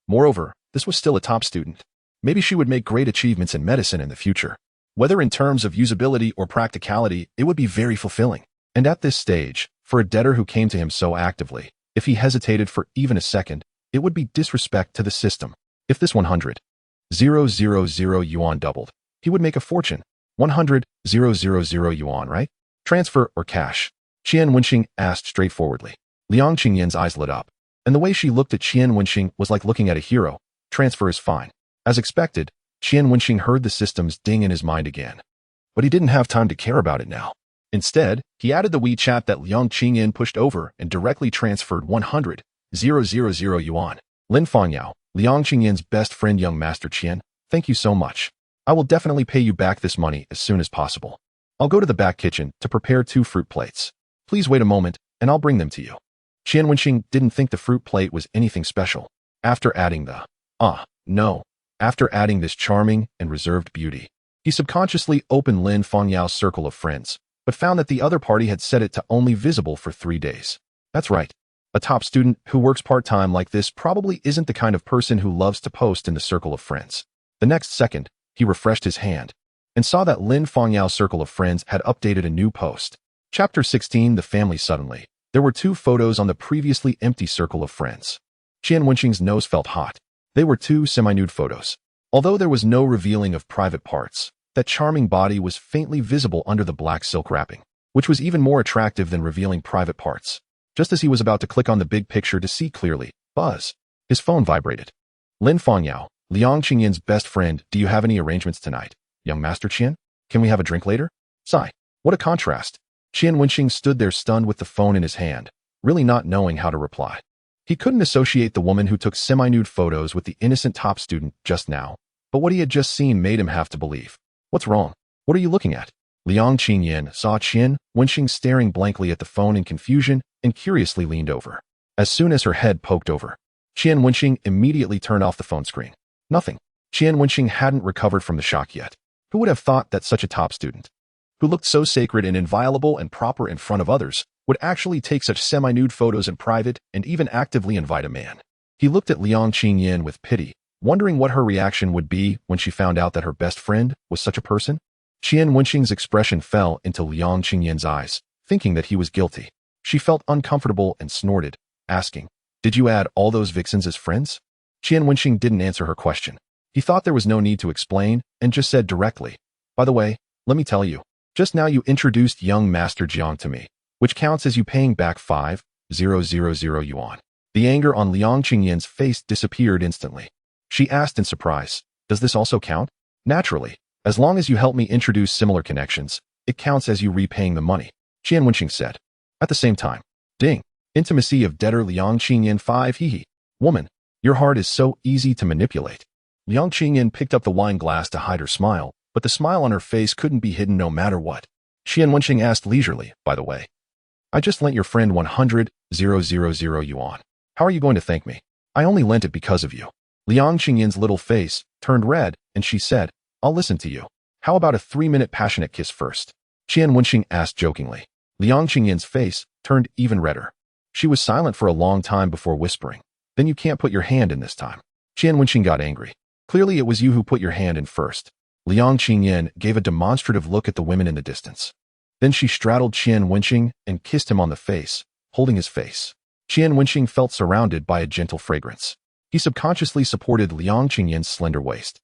Moreover, this was still a top student. Maybe she would make great achievements in medicine in the future. Whether in terms of usability or practicality, it would be very fulfilling. And at this stage, for a debtor who came to him so actively, if he hesitated for even a second, it would be disrespect to the system. If this 100,000 yuan doubled, he would make a fortune. 100,000 yuan, right? Transfer or cash? Qian Wenxing asked straightforwardly. Liang Qingyan's eyes lit up, and the way she looked at Qian Wenxing was like looking at a hero. Transfer is fine. As expected, Qian Wenxing heard the system's ding in his mind again. But he didn't have time to care about it now. Instead, he added the WeChat that Liang Qingyan pushed over and directly transferred 100,000 yuan. Lin Fangyao, Liang Qingyan's best friend young Master Qian, thank you so much. I will definitely pay you back this money as soon as possible. I'll go to the back kitchen to prepare 2 fruit plates. Please wait a moment, and I'll bring them to you. Qian Wenxing didn't think the fruit plate was anything special. After adding this charming and reserved beauty, he subconsciously opened Lin Fangyao's circle of friends, but found that the other party had set it to only visible for 3 days. That's right. A top student who works part-time like this probably isn't the kind of person who loves to post in the circle of friends. The next second, he refreshed his hand and saw that Lin Fangyao's circle of friends had updated a new post. Chapter 16, The Family Suddenly. There were 2 photos on the previously empty circle of friends. Qian Wenxing's nose felt hot. They were 2 semi-nude photos. Although there was no revealing of private parts, that charming body was faintly visible under the black silk wrapping, which was even more attractive than revealing private parts. Just as he was about to click on the big picture to see clearly, buzz. His phone vibrated. Lin Fangyao, Liang Qingyan's best friend, do you have any arrangements tonight? Young Master Qian? Can we have a drink later? Sigh. What a contrast. Qian Wenxing stood there stunned with the phone in his hand, really not knowing how to reply. He couldn't associate the woman who took semi-nude photos with the innocent top student just now, but what he had just seen made him have to believe. What's wrong? What are you looking at? Liang Qingyan saw Qian Wenxing staring blankly at the phone in confusion and curiously leaned over. As soon as her head poked over, Qian Wenxing immediately turned off the phone screen. Nothing. Qian Wenxing hadn't recovered from the shock yet. Who would have thought that such a top student, who looked so sacred and inviolable and proper in front of others, would actually take such semi-nude photos in private and even actively invite a man? He looked at Liang Qingyan with pity, wondering what her reaction would be when she found out that her best friend was such a person. Qian Wenxing's expression fell into Liang Qingyan's eyes, thinking that he was guilty. She felt uncomfortable and snorted, asking, "Did you add all those vixens as friends?" Qian Wenxing didn't answer her question. He thought there was no need to explain and just said directly, "By the way, let me tell you, just now you introduced young Master Jiang to me, which counts as you paying back 5,000 yuan. The anger on Liang Qingyan's face disappeared instantly. She asked in surprise, "Does this also count?" "Naturally. As long as you help me introduce similar connections, it counts as you repaying the money," Qian Wenxing said. At the same time, ding. Intimacy of debtor Liang Qingyan 5 Hehe. Woman, your heart is so easy to manipulate. Liang Qingyan picked up the wine glass to hide her smile, but the smile on her face couldn't be hidden no matter what. Qian Wenxing asked leisurely, "By the way, I just lent your friend 100,000 yuan. How are you going to thank me? I only lent it because of you." Liang Qingyan's little face turned red, and she said, "I'll listen to you. How about a 3-minute passionate kiss first?" Qian Wenxing asked jokingly. Liang Qingyan's face turned even redder. She was silent for a long time before whispering, "Then you can't put your hand in this time." Qian Wenxing got angry. "Clearly it was you who put your hand in first." Liang Qingyan gave a demonstrative look at the women in the distance. Then she straddled Qian Wenxing and kissed him on the face, holding his face. Qian Wenxing felt surrounded by a gentle fragrance. He subconsciously supported Liang Qingyan's slender waist.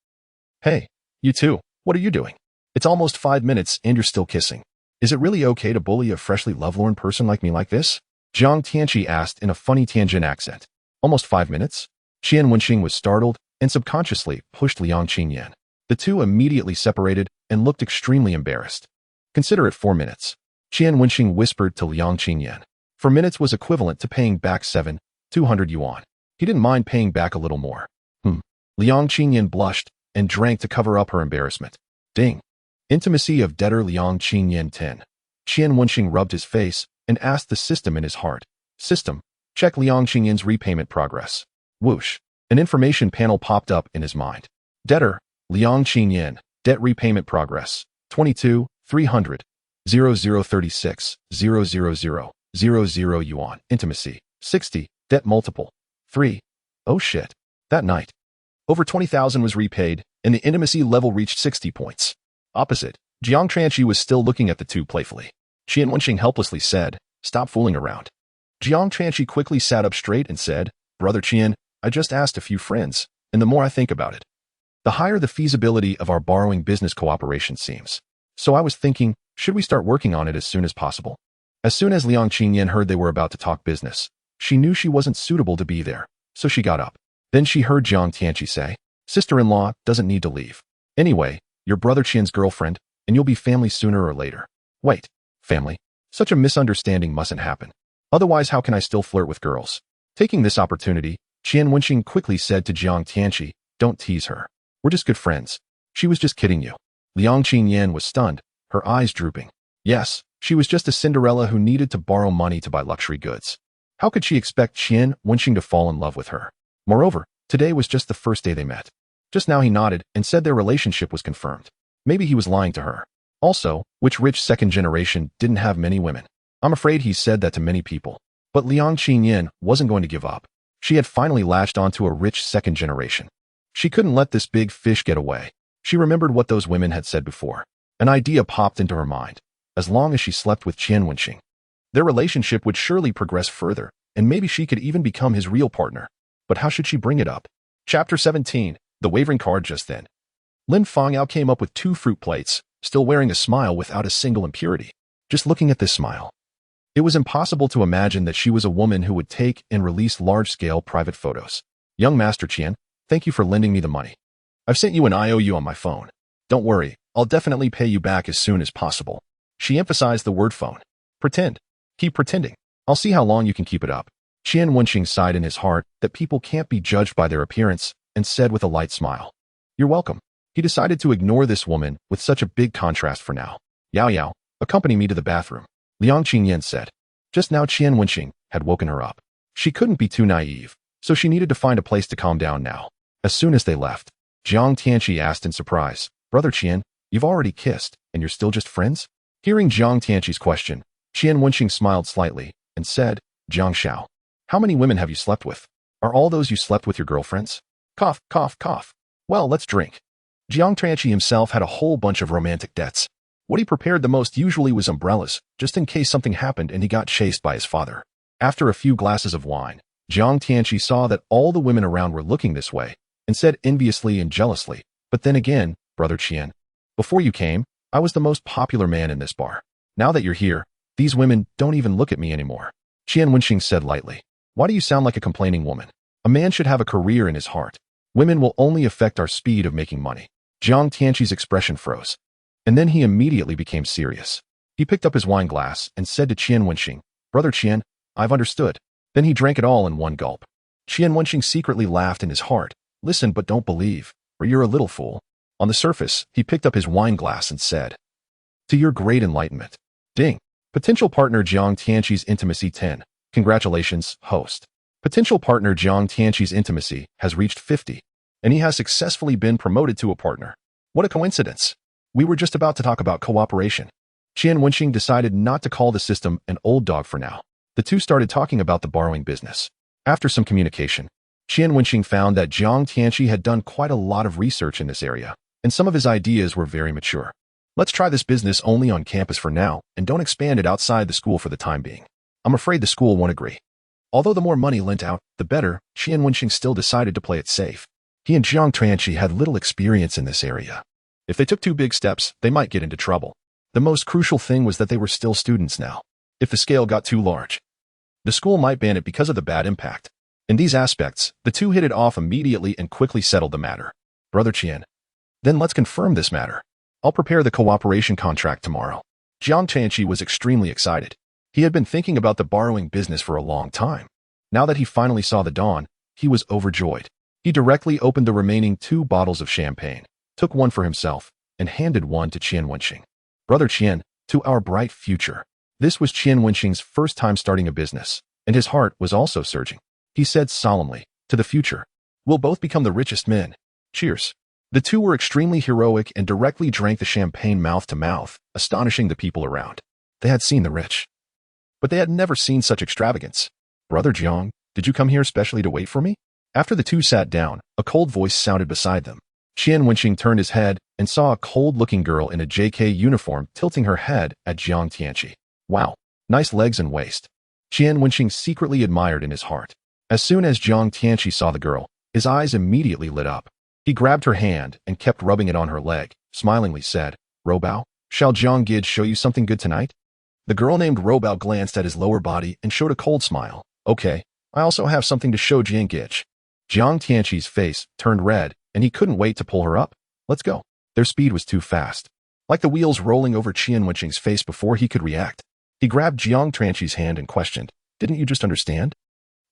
"Hey, you two, what are you doing? It's almost 5 minutes and you're still kissing. Is it really okay to bully a freshly lovelorn person like me like this?" Jiang Tianqi asked in a funny Tianjin accent. Almost 5 minutes? Qian Wenxing was startled and subconsciously pushed Liang Qingyan. The two immediately separated and looked extremely embarrassed. Consider it 4 minutes. Qian Wenxing whispered to Liang Qingyan. 4 minutes was equivalent to paying back 200 yuan. He didn't mind paying back a little more. Liang Qingyan blushed and drank to cover up her embarrassment. Ding. Intimacy of debtor Liang Qingyan 10. Qian Wenxing rubbed his face and asked the system in his heart. System, check Liang Qingyan's repayment progress. Whoosh. An information panel popped up in his mind. Debtor, Liang Qingyan, debt repayment progress, 22, 300, 0036, 000 yuan. Intimacy, 60, debt multiple, 3. Oh shit. That night, over 20,000 was repaid, and the intimacy level reached 60 points. Opposite, Jiang Tianqi was still looking at the two playfully. Qian Wenxing helplessly said, stop fooling around. Jiang Tianqi quickly sat up straight and said, Brother Qian, I just asked a few friends, and the more I think about it, the higher the feasibility of our borrowing business cooperation seems. So I was thinking, should we start working on it as soon as possible? As soon as Liang Qingyan heard they were about to talk business, she knew she wasn't suitable to be there, so she got up. Then she heard Jiang Tianqi say, sister-in-law doesn't need to leave. Anyway, you're Brother Qian's girlfriend, and you'll be family sooner or later. Wait, family? Such a misunderstanding mustn't happen. Otherwise, how can I still flirt with girls? Taking this opportunity, Qian Wenxing quickly said to Jiang Tianqi, don't tease her. We're just good friends. She was just kidding you. Liang Qingyan was stunned, her eyes drooping. Yes, she was just a Cinderella who needed to borrow money to buy luxury goods. How could she expect Qian Wenxing to fall in love with her? Moreover, today was just the first day they met. Just now he nodded and said their relationship was confirmed. Maybe he was lying to her. Also, which rich second generation didn't have many women? I'm afraid he said that to many people. But Liang Qingyan wasn't going to give up. She had finally latched onto a rich second generation. She couldn't let this big fish get away. She remembered what those women had said before. An idea popped into her mind. As long as she slept with Qian Wenxing, their relationship would surely progress further, and maybe she could even become his real partner. But how should she bring it up? Chapter 17, The Wavering Card. Just then, Lin Fengyao came up with 2 fruit plates, still wearing a smile without a single impurity. Just looking at this smile, it was impossible to imagine that she was a woman who would take and release large-scale private photos. Young Master Qian, thank you for lending me the money. I've sent you an IOU on my phone. Don't worry, I'll definitely pay you back as soon as possible. She emphasized the word phone. Pretend. Keep pretending. I'll see how long you can keep it up. Qian Wenxing sighed in his heart that people can't be judged by their appearance and said with a light smile, you're welcome. He decided to ignore this woman with such a big contrast for now. Yao Yao, accompany me to the bathroom, Liang Qingyan said. Just now Qian Wenxing had woken her up. She couldn't be too naive, so she needed to find a place to calm down now. As soon as they left, Jiang Tianqi asked in surprise, Brother Qian, you've already kissed, and you're still just friends? Hearing Jiang Tianqi's question, Qian Wenxing smiled slightly and said, Jiang Xiao, how many women have you slept with? Are all those you slept with your girlfriends? Cough, cough, cough. Well, let's drink. Jiang Tianqi himself had a whole bunch of romantic debts. What he prepared the most usually was umbrellas, just in case something happened and he got chased by his father. After a few glasses of wine, Jiang Tianqi saw that all the women around were looking this way, and said enviously and jealously, but then again, Brother Qian, before you came, I was the most popular man in this bar. Now that you're here, these women don't even look at me anymore. Qian Wenxing said lightly, why do you sound like a complaining woman? A man should have a career in his heart. Women will only affect our speed of making money. Jiang Tianqi's expression froze. And then he immediately became serious. He picked up his wine glass and said to Qian Wenxing, Brother Qian, I've understood. Then he drank it all in one gulp. Qian Wenxing secretly laughed in his heart. Listen but don't believe, or you're a little fool. On the surface, he picked up his wine glass and said, to your great enlightenment. Ding. Potential partner Jiang Tianqi's intimacy 10. Congratulations, host. Potential partner Jiang Tianqi's intimacy has reached 50, and he has successfully been promoted to a partner. What a coincidence. We were just about to talk about cooperation. Qian Wenxing decided not to call the system an old dog for now. The two started talking about the borrowing business. After some communication, Qian Wenxing found that Jiang Tianqi had done quite a lot of research in this area, and some of his ideas were very mature. Let's try this business only on campus for now, and don't expand it outside the school for the time being. I'm afraid the school won't agree. Although the more money lent out, the better, Qian Wenxing still decided to play it safe. He and Jiang Tianqi had little experience in this area. If they took 2 big steps, they might get into trouble. The most crucial thing was that they were still students now. If the scale got too large, The school might ban it because of the bad impact. In these aspects, the two hit it off immediately and quickly settled the matter. Brother Qian. Then let's confirm this matter. I'll prepare the cooperation contract tomorrow. Jiang Tianqi was extremely excited. He had been thinking about the borrowing business for a long time. Now that he finally saw the dawn, he was overjoyed. He directly opened the remaining 2 bottles of champagne, took one for himself, and handed one to Qian Wenxing. Brother Qian, to our bright future. This was Qian Wenxing's first time starting a business, and his heart was also surging. He said solemnly, to the future. We'll both become the richest men. Cheers. The two were extremely heroic and directly drank the champagne mouth to mouth, astonishing the people around. They had seen the rich, but they had never seen such extravagance. Brother Jiang, did you come here specially to wait for me? After the two sat down, a cold voice sounded beside them. Qian Wenxing turned his head and saw a cold-looking girl in a JK uniform tilting her head at Jiang Tianqi. Wow, nice legs and waist. Qian Wenxing secretly admired in his heart. As soon as Jiang Tianqi saw the girl, his eyes immediately lit up. He grabbed her hand and kept rubbing it on her leg, smilingly said, Robao, shall Jiang Gid show you something good tonight? The girl named Robao glanced at his lower body and showed a cold smile. Okay, I also have something to show Jiang Gid. Jiang Tianqi's face turned red, and he couldn't wait to pull her up. Let's go. Their speed was too fast, like the wheels rolling over Qian Wenxing's face before he could react. He grabbed Jiang Tianqi's hand and questioned, Didn't you just understand?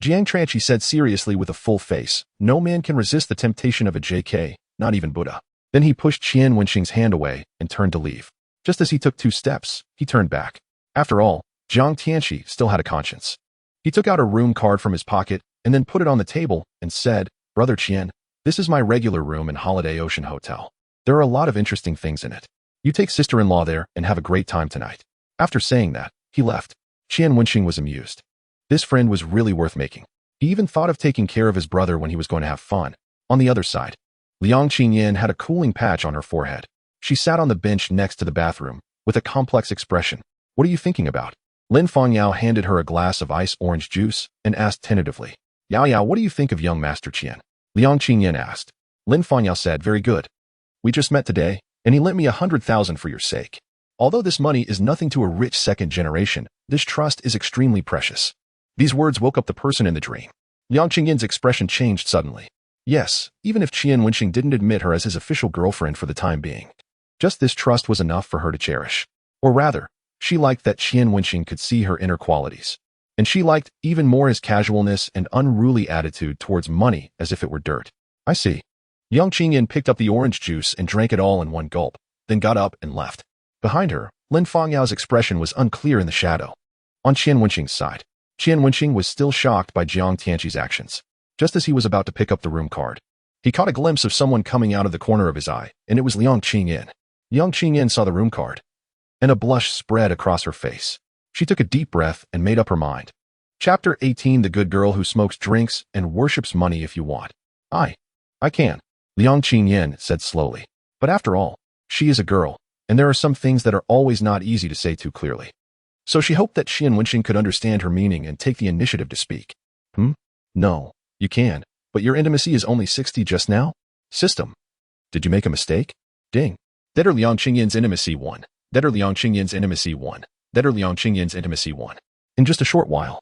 Jiang Tianqi said seriously with a full face, No man can resist the temptation of a JK, not even Buddha. Then he pushed Qian Wenxing's hand away and turned to leave. Just as he took 2 steps, he turned back. After all, Jiang Tianqi still had a conscience. He took out a room card from his pocket and then put it on the table and said, Brother Qian, this is my regular room in Holiday Ocean Hotel. There are a lot of interesting things in it. You take sister-in-law there and have a great time tonight. After saying that, he left. Qian Wenxing was amused. This friend was really worth making. He even thought of taking care of his brother when he was going to have fun. On the other side, Liang Qingyan had a cooling patch on her forehead. She sat on the bench next to the bathroom, with a complex expression. What are you thinking about? Lin Fangyao handed her a glass of ice orange juice and asked tentatively, Yao Yao, what do you think of young Master Qian? Liang Qingyan asked. Lin Fangyao said, Very good. We just met today, and he lent me 100,000 for your sake. Although this money is nothing to a rich second generation, this trust is extremely precious. These words woke up the person in the dream. Liang Qingyan's expression changed suddenly. Yes, even if Qian Wenxing didn't admit her as his official girlfriend for the time being. Just this trust was enough for her to cherish. Or rather, she liked that Qian Wenxing could see her inner qualities. And she liked even more his casualness and unruly attitude towards money as if it were dirt. I see. Yang Qingyan picked up the orange juice and drank it all in one gulp, then got up and left. Behind her, Lin Fangyao's expression was unclear in the shadow. On Qian Wenxing's side, Qian Wenxing was still shocked by Jiang Tianqi's actions. Just as he was about to pick up the room card, he caught a glimpse of someone coming out of the corner of his eye, and it was Liang Qingyan. Yang Qingyan saw the room card, and a blush spread across her face. She took a deep breath and made up her mind. Chapter 18 The Good Girl Who Smokes Drinks and Worships Money If You Want. I can, Liang Qingyan said slowly. But after all, she is a girl, and there are some things that are always not easy to say too clearly. So she hoped that Qian Wenxing could understand her meaning and take the initiative to speak. No, you can, but your intimacy is only 60 just now? System. Did you make a mistake? Ding. Deader Liang Qingyan's intimacy 1. Deader Liang Qingyan's intimacy 1. Deader Liang Qingyan's intimacy 1. In just a short while,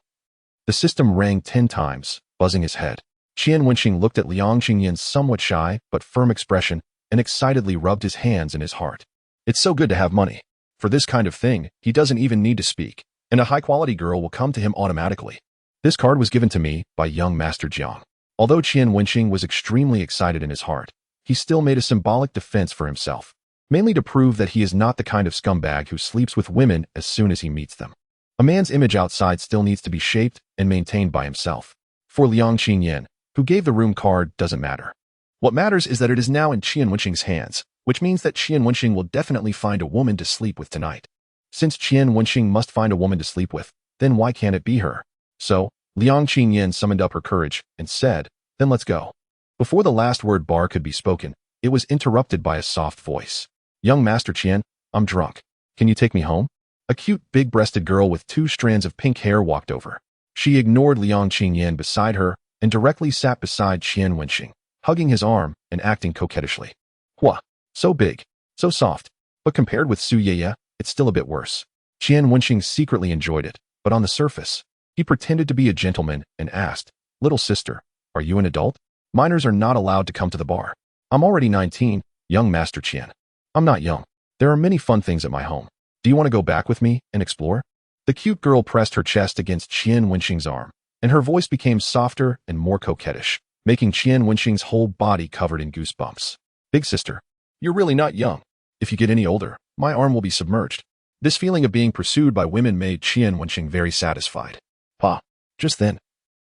the system rang 10 times, buzzing his head. Qian Wenxing looked at Liang Qingyan's somewhat shy but firm expression and excitedly rubbed his hands in his heart. It's so good to have money. For this kind of thing, he doesn't even need to speak, and a high-quality girl will come to him automatically. This card was given to me by young Master Jiang. Although Qian Wenxing was extremely excited in his heart, he still made a symbolic defense for himself, mainly to prove that he is not the kind of scumbag who sleeps with women as soon as he meets them. A man's image outside still needs to be shaped and maintained by himself. For Liang Qingyan, who gave the room card, doesn't matter. What matters is that it is now in Qian Wenxing's hands, which means that Qian Wenxing will definitely find a woman to sleep with tonight. Since Qian Wenxing must find a woman to sleep with, then why can't it be her? So, Liang Qingyan summoned up her courage and said, Then let's go. Before the last word bar could be spoken, it was interrupted by a soft voice. Young Master Qian, I'm drunk. Can you take me home? A cute, big-breasted girl with 2 strands of pink hair walked over. She ignored Liang Qingyan beside her and directly sat beside Qian Wenxing, hugging his arm and acting coquettishly. Hua, so big, so soft, but compared with Su Yeye, it's still a bit worse. Qian Wenxing secretly enjoyed it, but on the surface, He pretended to be a gentleman and asked, "Little sister, are you an adult? Minors are not allowed to come to the bar." "I'm already 19, young Master Qian." "I'm not young. There are many fun things at my home. Do you want to go back with me and explore?" The cute girl pressed her chest against Qian Wenxing's arm, and her voice became softer and more coquettish, making Qian Wenxing's whole body covered in goosebumps. "Big sister, you're really not young. If you get any older, my arm will be submerged." This feeling of being pursued by women made Qian Wenxing very satisfied. "Pa." Just then,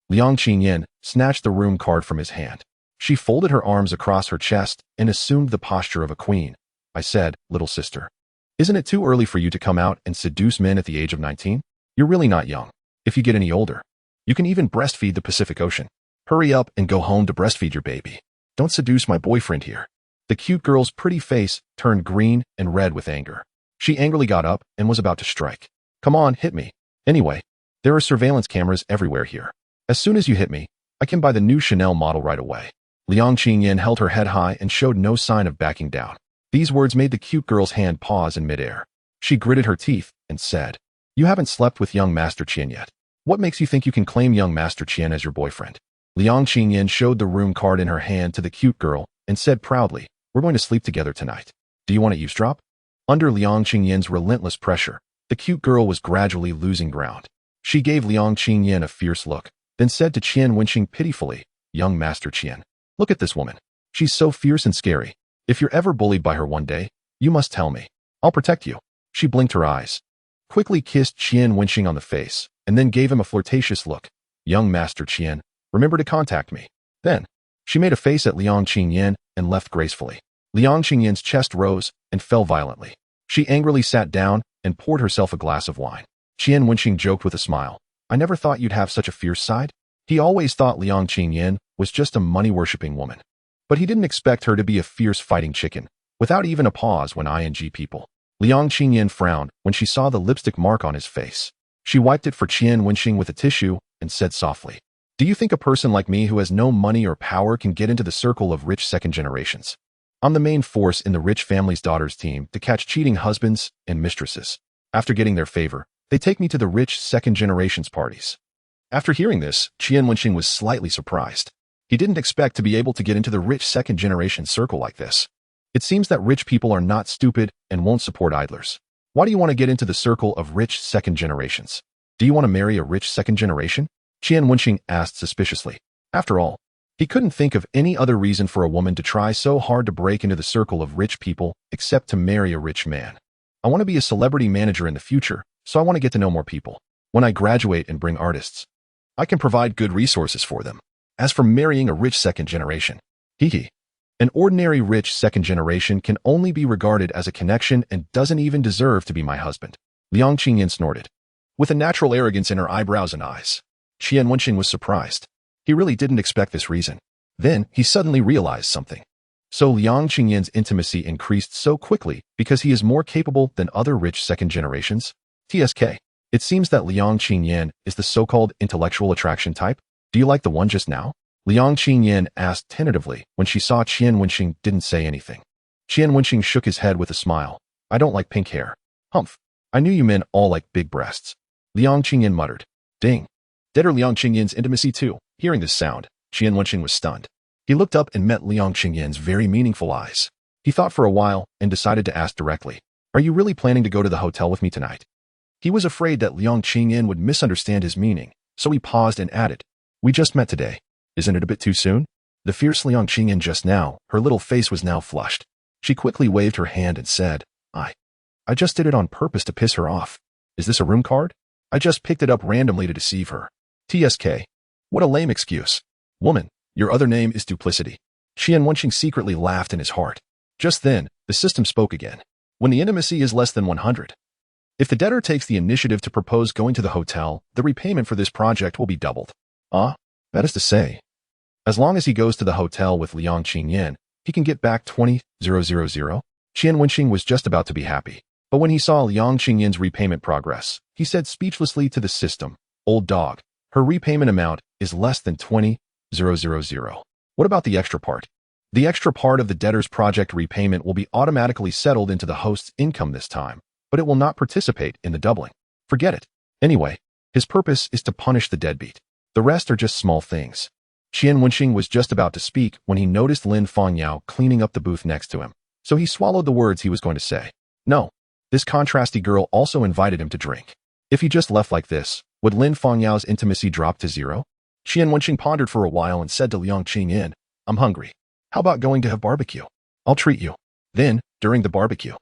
Liang Qingyan snatched the room card from his hand. She folded her arms across her chest and assumed the posture of a queen. "I said, little sister, isn't it too early for you to come out and seduce men at the age of 19? You're really not young. If you get any older, you can even breastfeed the Pacific Ocean. Hurry up and go home to breastfeed your baby. Don't seduce my boyfriend here." The cute girl's pretty face turned green and red with anger. She angrily got up and was about to strike. "Come on, hit me. Anyway, there are surveillance cameras everywhere here. As soon as you hit me, I can buy the new Chanel model right away." Liang Qingyan held her head high and showed no sign of backing down. These words made the cute girl's hand pause in midair. She gritted her teeth and said, "You haven't slept with young Master Qian yet. What makes you think you can claim young Master Qian as your boyfriend?" Liang Qingyan showed the room card in her hand to the cute girl and said proudly, "We're going to sleep together tonight. Do you want to eavesdrop?" Under Liang Qingyan's relentless pressure, the cute girl was gradually losing ground. She gave Liang Qingyan a fierce look, then said to Qian Wenxing pitifully, "Young Master Qian, look at this woman. She's so fierce and scary. If you're ever bullied by her one day, you must tell me. I'll protect you." She blinked her eyes, quickly kissed Qian Wenxing on the face, and then gave him a flirtatious look. "Young Master Qian, remember to contact me." Then, she made a face at Liang Qingyan and left gracefully. Liang Qingyan's chest rose and fell violently. She angrily sat down and poured herself a glass of wine. Qian Wenxing joked with a smile, "I never thought you'd have such a fierce side." He always thought Liang Qingyan was just a money-worshipping woman. But he didn't expect her to be a fierce fighting chicken, without even a pause when ing people. Liang Qingyan frowned when she saw the lipstick mark on his face. She wiped it for Qian Wenxing with a tissue and said softly, "Do you think a person like me who has no money or power can get into the circle of rich second generations? I'm the main force in the rich family's daughters team to catch cheating husbands and mistresses. After getting their favor, they take me to the rich second generations parties." After hearing this, Qian Wenxing was slightly surprised. He didn't expect to be able to get into the rich second generation circle like this. It seems that rich people are not stupid and won't support idlers. Why do you want to get into the circle of rich second generations? Do you want to marry a rich second generation? Qian Wenxing asked suspiciously. After all, he couldn't think of any other reason for a woman to try so hard to break into the circle of rich people except to marry a rich man. "I want to be a celebrity manager in the future, so I want to get to know more people. When I graduate and bring artists, I can provide good resources for them. As for marrying a rich second generation, an ordinary rich second generation can only be regarded as a connection and doesn't even deserve to be my husband." Liang Qingyan snorted, with a natural arrogance in her eyebrows and eyes. Qian Wenxing was surprised. He really didn't expect this reason. Then he suddenly realized something. So Liang Qingyan's intimacy increased so quickly because he is more capable than other rich second generations? TSK. It seems that Liang Qingyan is the so-called intellectual attraction type. Do you like the one just now? Liang Qingyan asked tentatively when she saw Qian Wenxing didn't say anything. Qian Wenxing shook his head with a smile. "I don't like pink hair." "Humph. I knew you men all like big breasts." Liang Qingyan muttered. Ding. Deader Liang Qingyan's intimacy too. Hearing this sound, Qian Wenxing was stunned. He looked up and met Liang Qingyan's very meaningful eyes. He thought for a while and decided to ask directly, "Are you really planning to go to the hotel with me tonight?" He was afraid that Liang Qingyan would misunderstand his meaning, so he paused and added, "We just met today. Isn't it a bit too soon?" The fierce Liang Qingyan just now, her little face was now flushed. She quickly waved her hand and said, I just did it on purpose to piss her off. Is this a room card? I just picked it up randomly to deceive her. TSK. What a lame excuse. Woman, your other name is duplicity." Qian Wenxing secretly laughed in his heart. Just then, the system spoke again. When the intimacy is less than 100. If the debtor takes the initiative to propose going to the hotel, the repayment for this project will be doubled. That is to say, as long as he goes to the hotel with Liang Qingyan, he can get back 20,000. Qian Wenxing was just about to be happy. But when he saw Liang Qingyan's repayment progress, he said speechlessly to the system, "Old dog, her repayment amount is less than 20,000. What about the extra part?" The extra part of the debtor's project repayment will be automatically settled into the host's income this time, but it will not participate in the doubling. Forget it. Anyway, His purpose is to punish the deadbeat. The rest are just small things. Qian Wenxing was just about to speak when he noticed Lin Fangyao cleaning up the booth next to him, so he swallowed the words he was going to say. No. This contrasty girl also invited him to drink. If he just left like this, would Lin Fangyao's intimacy drop to zero? Qian Wenxing pondered for a while and said to Liang Qingyan, I'm hungry. How about going to have barbecue? I'll treat you. Then, during the barbecue,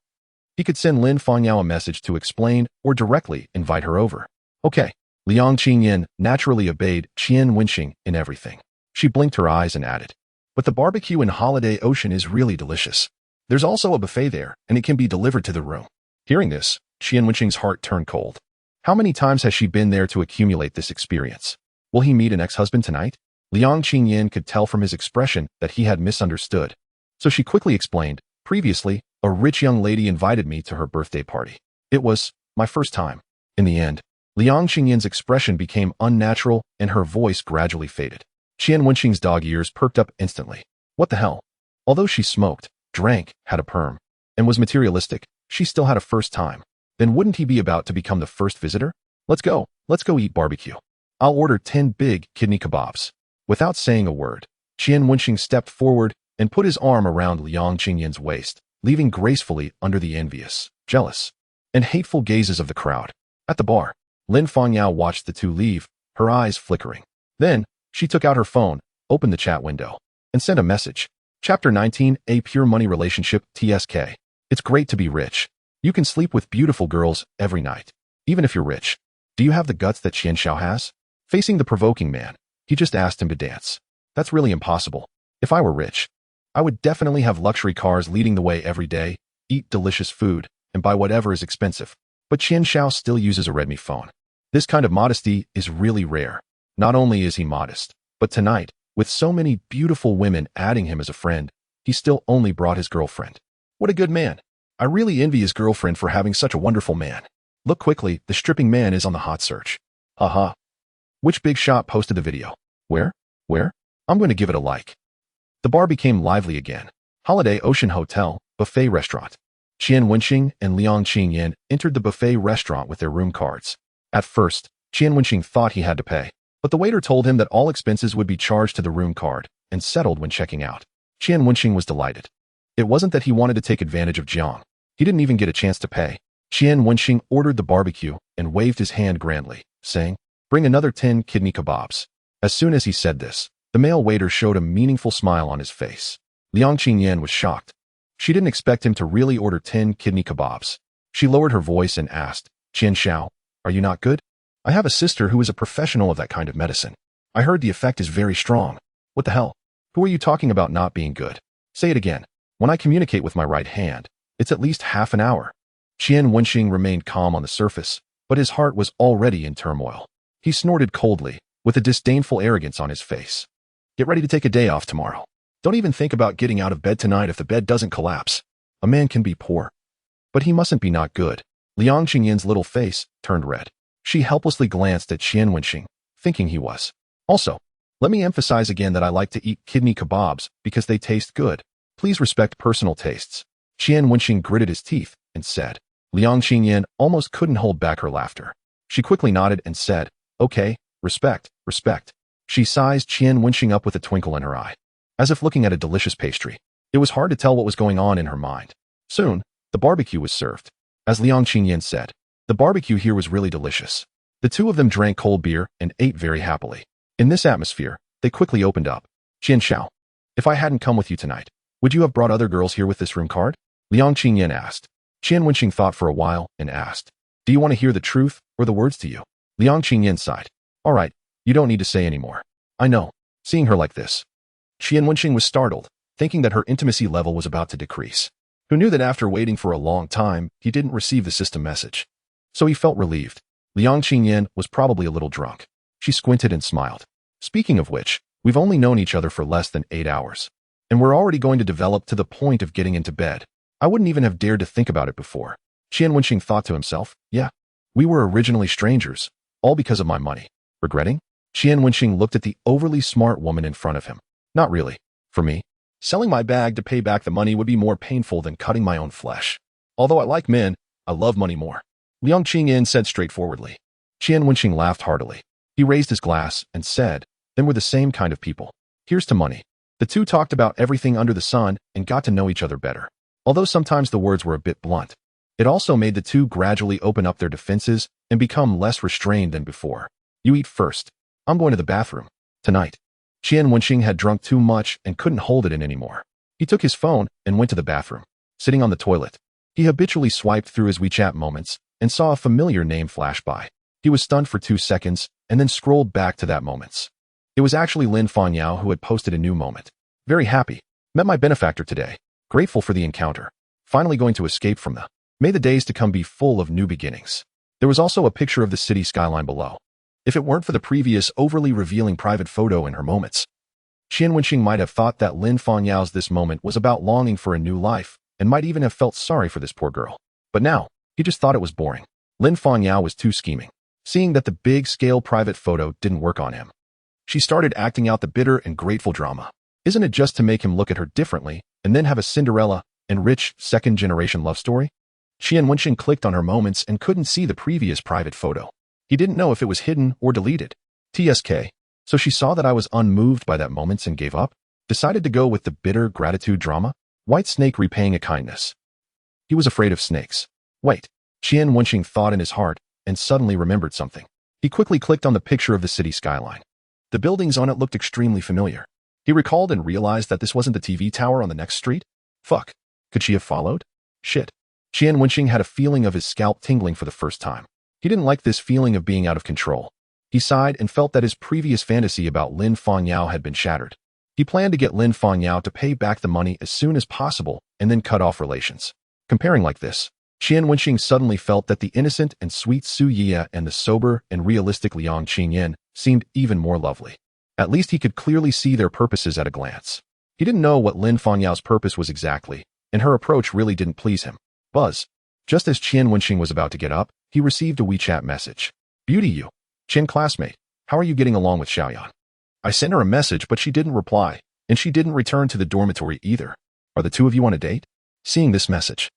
he could send Lin Fangyao a message to explain or directly invite her over. Okay. Liang Qingyan naturally obeyed Qian Wenxing in everything. She blinked her eyes and added, but the barbecue in Holiday Ocean is really delicious. There's also a buffet there, and it can be delivered to the room. Hearing this, Qian Wenxing's heart turned cold. How many times has she been there to accumulate this experience? Will he meet an ex-husband tonight? Liang Qingyan could tell from his expression that he had misunderstood. So she quickly explained, previously, a rich young lady invited me to her birthday party. It was my first time. In the end, Liang Qingyan's expression became unnatural and her voice gradually faded. Qian Wenxing's dog ears perked up instantly. What the hell? Although she smoked, drank, had a perm, and was materialistic, she still had a first time. Then wouldn't he be about to become the first visitor? Let's go eat barbecue. I'll order 10 big kidney kebabs. Without saying a word, Qian Wenxing stepped forward and put his arm around Liang Qingyan's waist, leaving gracefully under the envious, jealous, and hateful gazes of the crowd. At the bar, Lin Fangyao watched the two leave, her eyes flickering. Then, she took out her phone, opened the chat window, and sent a message. Chapter 19, A Pure Money Relationship, TSK. It's great to be rich. You can sleep with beautiful girls every night, even if you're rich. Do you have the guts that Qian Xiao has? Facing the provoking man, he just asked him to dance. That's really impossible. If I were rich, I would definitely have luxury cars leading the way every day, eat delicious food, and buy whatever is expensive. But Qian Xiao still uses a Redmi phone. This kind of modesty is really rare. Not only is he modest, but tonight, with so many beautiful women adding him as a friend, he still only brought his girlfriend. What a good man. I really envy his girlfriend for having such a wonderful man. Look quickly, the stripping man is on the hot search. Haha. Which big shot posted the video? Where? I'm going to give it a like. The bar became lively again. Holiday Ocean Hotel, buffet restaurant. Qian Wenxing and Liang Qingyan entered the buffet restaurant with their room cards. At first, Qian Wenxing thought he had to pay, but the waiter told him that all expenses would be charged to the room card and settled when checking out. Qian Wenxing was delighted. It wasn't that he wanted to take advantage of Jiang. He didn't even get a chance to pay. Qian Wenxing ordered the barbecue and waved his hand grandly, saying, bring another 10 kidney kebabs. As soon as he said this, the male waiter showed a meaningful smile on his face. Liang Qingyan was shocked. She didn't expect him to really order 10 kidney kebabs. She lowered her voice and asked, Qian Xiao, are you not good? I have a sister who is a professional of that kind of medicine. I heard the effect is very strong. What the hell? Who are you talking about not being good? Say it again. When I communicate with my right hand, it's at least half an hour. Qian Wenxing remained calm on the surface, but his heart was already in turmoil. He snorted coldly, with a disdainful arrogance on his face. Get ready to take a day off tomorrow. Don't even think about getting out of bed tonight if the bed doesn't collapse. A man can be poor, but he mustn't be not good. Liang Qingyan's little face turned red. She helplessly glanced at Qian Wenxing, thinking he was. Also, let me emphasize again that I like to eat kidney kebabs because they taste good. Please respect personal tastes. Qian Wenxing gritted his teeth and said. Liang Qingyan almost couldn't hold back her laughter. She quickly nodded and said, okay, respect. She sized Qian Wenxing up with a twinkle in her eye, as if looking at a delicious pastry. It was hard to tell what was going on in her mind. Soon, the barbecue was served. As Liang Qingyan said, the barbecue here was really delicious. The two of them drank cold beer and ate very happily. In this atmosphere, they quickly opened up. Qian Xiao, if I hadn't come with you tonight, would you have brought other girls here with this room card? Liang Qingyan asked. Qian Wenxing thought for a while and asked, do you want to hear the truth or the words to you? Liang Qingyan sighed. All right, you don't need to say any more. I know. Seeing her like this, Qian Wenxing was startled, thinking that her intimacy level was about to decrease. Who knew that after waiting for a long time, he didn't receive the system message. So he felt relieved. Liang Qingyan was probably a little drunk. She squinted and smiled. Speaking of which, we've only known each other for less than 8 hours. And we're already going to develop to the point of getting into bed. I wouldn't even have dared to think about it before. Qian Wenxing thought to himself, yeah, we were originally strangers, all because of my money. Regretting? Qian Wenxing looked at the overly smart woman in front of him. Not really. For me, selling my bag to pay back the money would be more painful than cutting my own flesh. Although I like men, I love money more. Liang Qingyan said straightforwardly. Qian Wenxing laughed heartily. He raised his glass and said, "Then we're the same kind of people. Here's to money." The two talked about everything under the sun and got to know each other better. Although sometimes the words were a bit blunt, it also made the two gradually open up their defenses and become less restrained than before. "You eat first. I'm going to the bathroom. Tonight." Qian Wenxing had drunk too much and couldn't hold it in anymore. He took his phone and went to the bathroom. Sitting on the toilet, he habitually swiped through his WeChat moments and saw a familiar name flash by. He was stunned for 2 seconds and then scrolled back to that moments. It was actually Lin Fanyao who had posted a new moment. "Very happy. Met my benefactor today. Grateful for the encounter. Finally going to escape from the. May the days to come be full of new beginnings." There was also a picture of the city skyline below. If it weren't for the previous overly revealing private photo in her moments, Qian Wenxing might have thought that Lin Fanyao's this moment was about longing for a new life and might even have felt sorry for this poor girl. But now, he just thought it was boring. Lin Fanyao was too scheming. Seeing that the big-scale private photo didn't work on him, she started acting out the bitter and grateful drama. Isn't it just to make him look at her differently and then have a Cinderella and rich second-generation love story? Qian Wenxing clicked on her moments and couldn't see the previous private photo. He didn't know if it was hidden or deleted. TSK. So she saw that I was unmoved by that moments and gave up? Decided to go with the bitter gratitude drama? White snake repaying a kindness. He was afraid of snakes. Wait. Qian Wenxing thought in his heart and suddenly remembered something. He quickly clicked on the picture of the city skyline. The buildings on it looked extremely familiar. He recalled and realized that this wasn't the TV tower on the next street. Fuck. Could she have followed? Shit. Qian Wenxing had a feeling of his scalp tingling for the first time. He didn't like this feeling of being out of control. He sighed and felt that his previous fantasy about Lin Fanyao had been shattered. He planned to get Lin Fanyao to pay back the money as soon as possible and then cut off relations. Comparing like this, Qian Wenxing suddenly felt that the innocent and sweet Su Ye and the sober and realistic Liang Qingyan seemed even more lovely. At least he could clearly see their purposes at a glance. He didn't know what Lin Fanyao's purpose was exactly, and her approach really didn't please him. Buzz. Just as Qian Wenxing was about to get up, he received a WeChat message. "Beauty you. Qian classmate, how are you getting along with Xiaoyan?" I sent her a message, but she didn't reply, and she didn't return to the dormitory either. Are the two of you on a date? Seeing this message,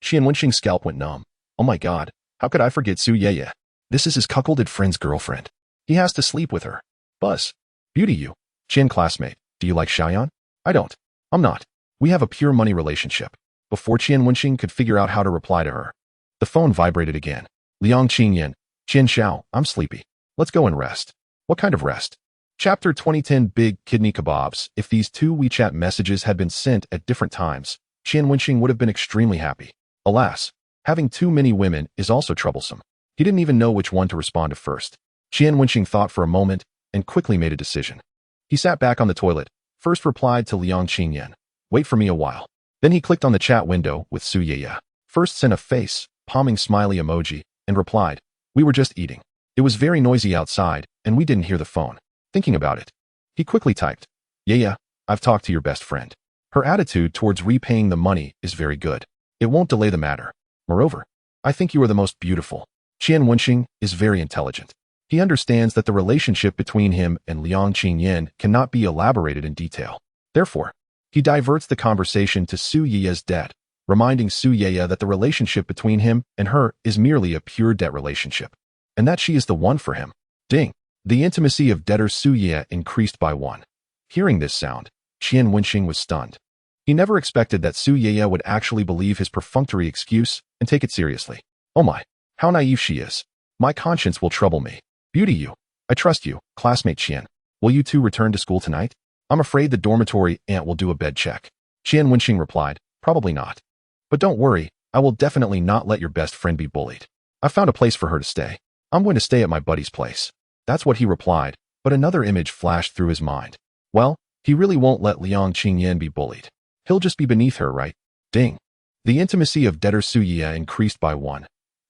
Qian Wenxing's scalp went numb. Oh my god, how could I forget Su Ye? This is his cuckolded friend's girlfriend. He has to sleep with her. Buzz. Beauty you. Qian classmate, do you like Xiaoyan? I don't. I'm not. We have a pure money relationship. Before Qian Wenxing could figure out how to reply to her, the phone vibrated again. Liang Qingyan. Qian Xiao, I'm sleepy. Let's go and rest. What kind of rest? Chapter 2010 Big Kidney Kebabs. If these two WeChat messages had been sent at different times, Qian Wenxing would have been extremely happy. Alas, having too many women is also troublesome. He didn't even know which one to respond to first. Qian Wenxing thought for a moment and quickly made a decision. He sat back on the toilet, first replied to Liang Qingyan. Wait for me a while. Then he clicked on the chat window with Su Ye. First sent a face, palming smiley emoji, and replied, "We were just eating. It was very noisy outside, and we didn't hear the phone." Thinking about it, he quickly typed, "Yeah, I've talked to your best friend. Her attitude towards repaying the money is very good. It won't delay the matter. Moreover, I think you are the most beautiful." Qian Wenxing is very intelligent. He understands that the relationship between him and Liang Qingyan cannot be elaborated in detail. Therefore, he diverts the conversation to Su Ye's debt, reminding Su Ye that the relationship between him and her is merely a pure debt relationship, and that she is the one for him. Ding! The intimacy of debtor Su Ye increased by 1. Hearing this sound, Qian Wenxing was stunned. He never expected that Su Ye would actually believe his perfunctory excuse and take it seriously. Oh my, how naive she is. My conscience will trouble me. Beauty you. I trust you, classmate Qian. Will you two return to school tonight? I'm afraid the dormitory aunt will do a bed check. Qian Wenxing replied, probably not. But don't worry, I will definitely not let your best friend be bullied. I found a place for her to stay. I'm going to stay at my buddy's place. That's what he replied, but another image flashed through his mind. Well, he really won't let Liang Qingyan be bullied. He'll just be beneath her, right? Ding. The intimacy of debtor Su Ye increased by 1.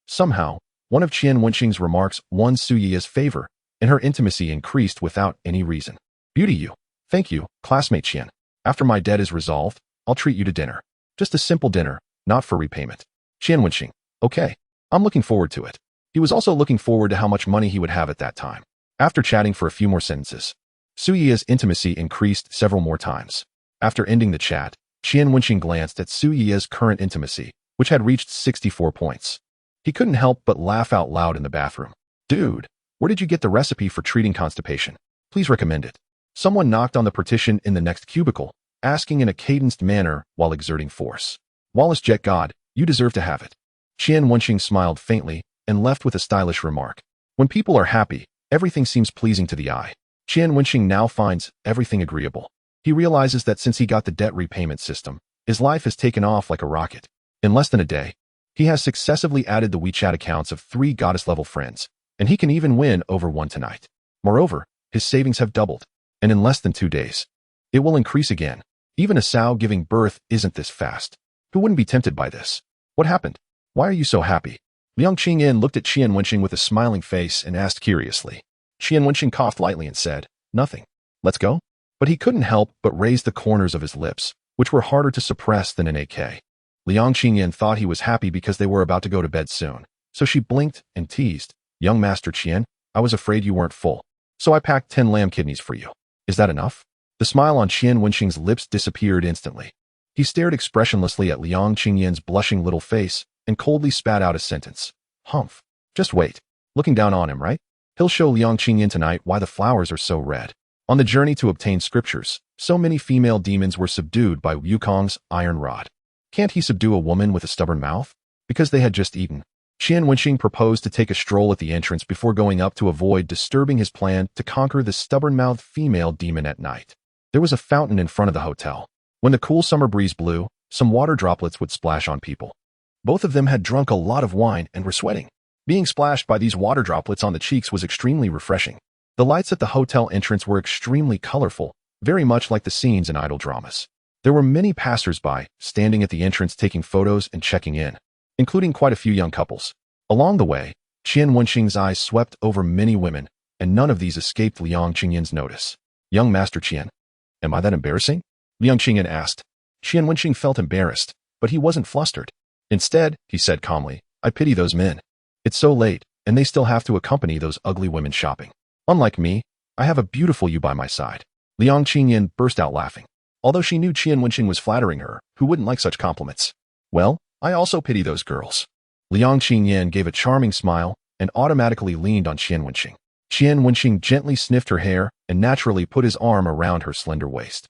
Somehow, one of Qian Wenxing's remarks won Su Ye's favor, and her intimacy increased without any reason. Beauty you. Thank you, classmate Qian. After my debt is resolved, I'll treat you to dinner. Just a simple dinner, not for repayment. Qian Wenxing. Okay. I'm looking forward to it. He was also looking forward to how much money he would have at that time. After chatting for a few more sentences, Su Ye's intimacy increased several more times. After ending the chat, Qian Wenxing glanced at Su Ye's current intimacy, which had reached 64 points. He couldn't help but laugh out loud in the bathroom. Dude, where did you get the recipe for treating constipation? Please recommend it. Someone knocked on the partition in the next cubicle, asking in a cadenced manner while exerting force. Wallace Jet God, you deserve to have it. Qian Wenxing smiled faintly and left with a stylish remark. When people are happy, everything seems pleasing to the eye. Qian Wenxing now finds everything agreeable. He realizes that since he got the debt repayment system, his life has taken off like a rocket. In less than a day, he has successively added the WeChat accounts of 3 goddess-level friends, and he can even win over one tonight. Moreover, his savings have doubled, and in less than 2 days, it will increase again. Even a sow giving birth isn't this fast. Who wouldn't be tempted by this? What happened? Why are you so happy? Liang Qingyan looked at Qian Wenxing with a smiling face and asked curiously. Qian Wenxing coughed lightly and said, nothing. Let's go? But he couldn't help but raise the corners of his lips, which were harder to suppress than an AK. Liang Qingyan thought he was happy because they were about to go to bed soon, so she blinked and teased. Young Master Qian, I was afraid you weren't full, so I packed 10 lamb kidneys for you. Is that enough? The smile on Qian Wenxing's lips disappeared instantly. He stared expressionlessly at Liang Qingyan's blushing little face and coldly spat out a sentence. Humph. Just wait. Looking down on him, right? He'll show Liang Qingyan tonight why the flowers are so red. On the journey to obtain scriptures, so many female demons were subdued by Wukong's iron rod. Can't he subdue a woman with a stubborn mouth? Because they had just eaten. Qian Wenxing proposed to take a stroll at the entrance before going up to avoid disturbing his plan to conquer the stubborn-mouthed female demon at night. There was a fountain in front of the hotel. When the cool summer breeze blew, some water droplets would splash on people. Both of them had drunk a lot of wine and were sweating. Being splashed by these water droplets on the cheeks was extremely refreshing. The lights at the hotel entrance were extremely colorful, very much like the scenes in idol dramas. There were many passers-by, standing at the entrance taking photos and checking in, including quite a few young couples. Along the way, Qian Wenxing's eyes swept over many women, and none of these escaped Liang Qingyan's notice. Young Master Qian, am I that embarrassing? Liang Qingyan asked. Qian Wenxing felt embarrassed, but he wasn't flustered. Instead, he said calmly, I pity those men. It's so late, and they still have to accompany those ugly women shopping. Unlike me, I have a beautiful you by my side. Liang Qingyan burst out laughing. Although she knew Qian Wenxing was flattering her, who wouldn't like such compliments? Well, I also pity those girls. Liang Qingyan gave a charming smile and automatically leaned on Qian Wenxing. Qian Wenxing gently sniffed her hair and naturally put his arm around her slender waist.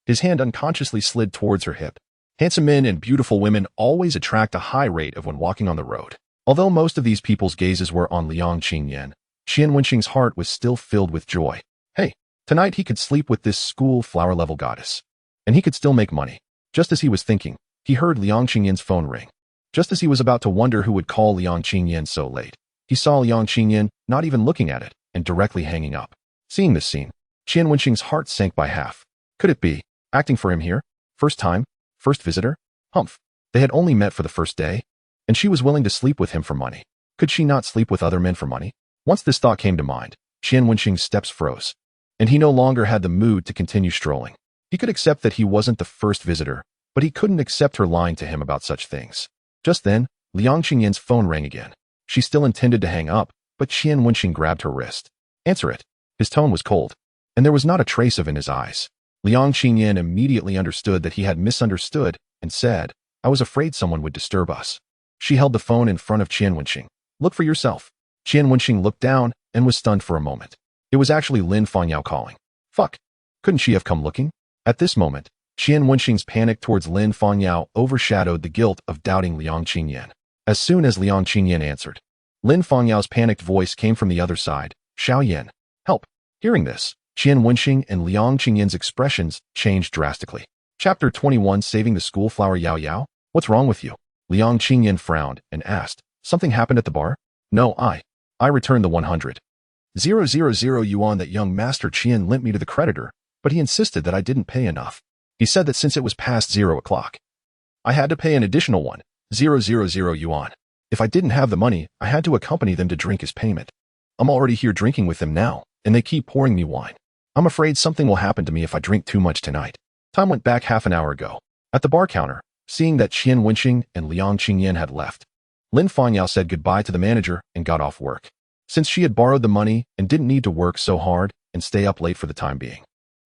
His hand unconsciously slid towards her hip. Handsome men and beautiful women always attract a high rate of when walking on the road. Although most of these people's gazes were on Liang Qingyan, Qian Wenxing's heart was still filled with joy. Hey, tonight he could sleep with this school flower-level goddess. And he could still make money. Just as he was thinking, he heard Liang Qingyan's phone ring. Just as he was about to wonder who would call Liang Qingyan so late, he saw Liang Qingyan not even looking at it and directly hanging up. Seeing this scene, Qian Wenxing's heart sank by half. Could it be? Acting for him here? First time? First visitor? Humph. They had only met for the first day, and she was willing to sleep with him for money. Could she not sleep with other men for money? Once this thought came to mind, Qian Wenxing's steps froze, and he no longer had the mood to continue strolling. He could accept that he wasn't the first visitor, but he couldn't accept her lying to him about such things. Just then, Liang Qingyan's phone rang again. She still intended to hang up, but Qian Wenxing grabbed her wrist. Answer it. His tone was cold, and there was not a trace of in his eyes. Liang Qingyan immediately understood that he had misunderstood and said, I was afraid someone would disturb us. She held the phone in front of Qian Wenxing. Look for yourself. Qian Wenxing looked down and was stunned for a moment. It was actually Lin Fangyao calling. Fuck. Couldn't she have come looking? At this moment, Qian Wenxing's panic towards Lin Fangyao overshadowed the guilt of doubting Liang Qingyan. As soon as Liang Qingyan answered, Lin Fangyao's panicked voice came from the other side. Xiao Yin. Help. Hearing this, Qian Wenxing and Liang Qingyan's expressions changed drastically. Chapter 21 Saving the School Flower Yao Yao? What's wrong with you? Liang Qingyan frowned and asked, something happened at the bar? No, I returned the 100,000 yuan that young Master Qian lent me to the creditor, but he insisted that I didn't pay enough. He said that since it was past 0 o'clock, I had to pay an additional 1,000 yuan. If I didn't have the money, I had to accompany them to drink his payment. I'm already here drinking with them now, and they keep pouring me wine. I'm afraid something will happen to me if I drink too much tonight. Time went back half an hour ago. At the bar counter, seeing that Qian Wenxing and Liang Qingyan had left, Lin Fangyao said goodbye to the manager and got off work, since she had borrowed the money and didn't need to work so hard and stay up late for the time being.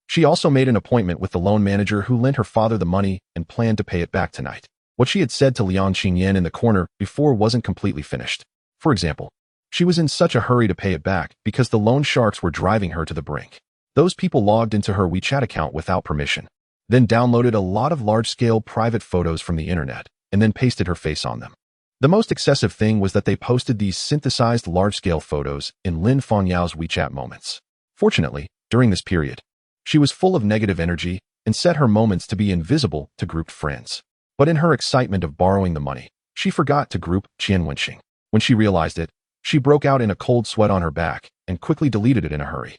She also made an appointment with the loan manager who lent her father the money and planned to pay it back tonight. What she had said to Liang Qingyan in the corner before wasn't completely finished. For example, She was in such a hurry to pay it back because the loan sharks were driving her to the brink. Those people logged into her WeChat account without permission, then downloaded a lot of large-scale private photos from the internet, and then pasted her face on them. The most excessive thing was that they posted these synthesized large-scale photos in Lin Fangyao's WeChat moments. Fortunately, during this period, she was full of negative energy and set her moments to be invisible to grouped friends. But in her excitement of borrowing the money, she forgot to group Qian Wenxing. When she realized it, she broke out in a cold sweat on her back and quickly deleted it in a hurry.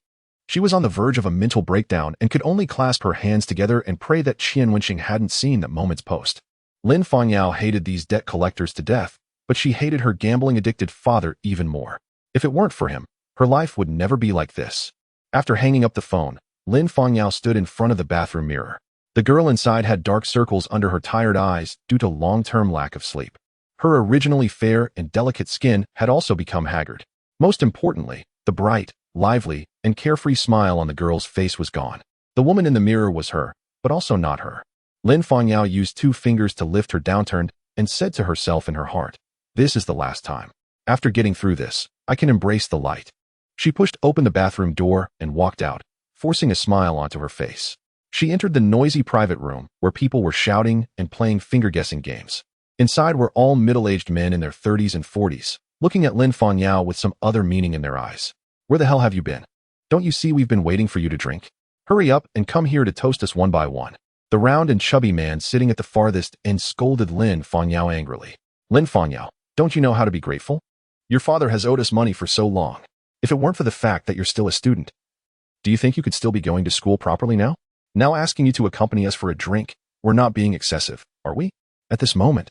She was on the verge of a mental breakdown and could only clasp her hands together and pray that Qian Wenxing hadn't seen that moment's post. Lin Fangyao hated these debt collectors to death, but she hated her gambling-addicted father even more. If it weren't for him, her life would never be like this. After hanging up the phone, Lin Fangyao stood in front of the bathroom mirror. The girl inside had dark circles under her tired eyes due to long-term lack of sleep. Her originally fair and delicate skin had also become haggard. Most importantly, the bright, lively, and carefree smile on the girl's face was gone. The woman in the mirror was her, but also not her. Lin Fangyao used 2 fingers to lift her downturned and said to herself in her heart, "This is the last time. After getting through this, I can embrace the light." She pushed open the bathroom door and walked out, forcing a smile onto her face. She entered the noisy private room where people were shouting and playing finger-guessing games. Inside were all middle-aged men in their 30s and 40s, looking at Lin Fangyao with some other meaning in their eyes. "Where the hell have you been? Don't you see we've been waiting for you to drink? Hurry up and come here to toast us one by one." The round and chubby man sitting at the farthest end scolded Lin Fangyao angrily. "Lin Fangyao, don't you know how to be grateful? Your father has owed us money for so long. If it weren't for the fact that you're still a student, do you think you could still be going to school properly now? Now asking you to accompany us for a drink, we're not being excessive, are we? At this moment."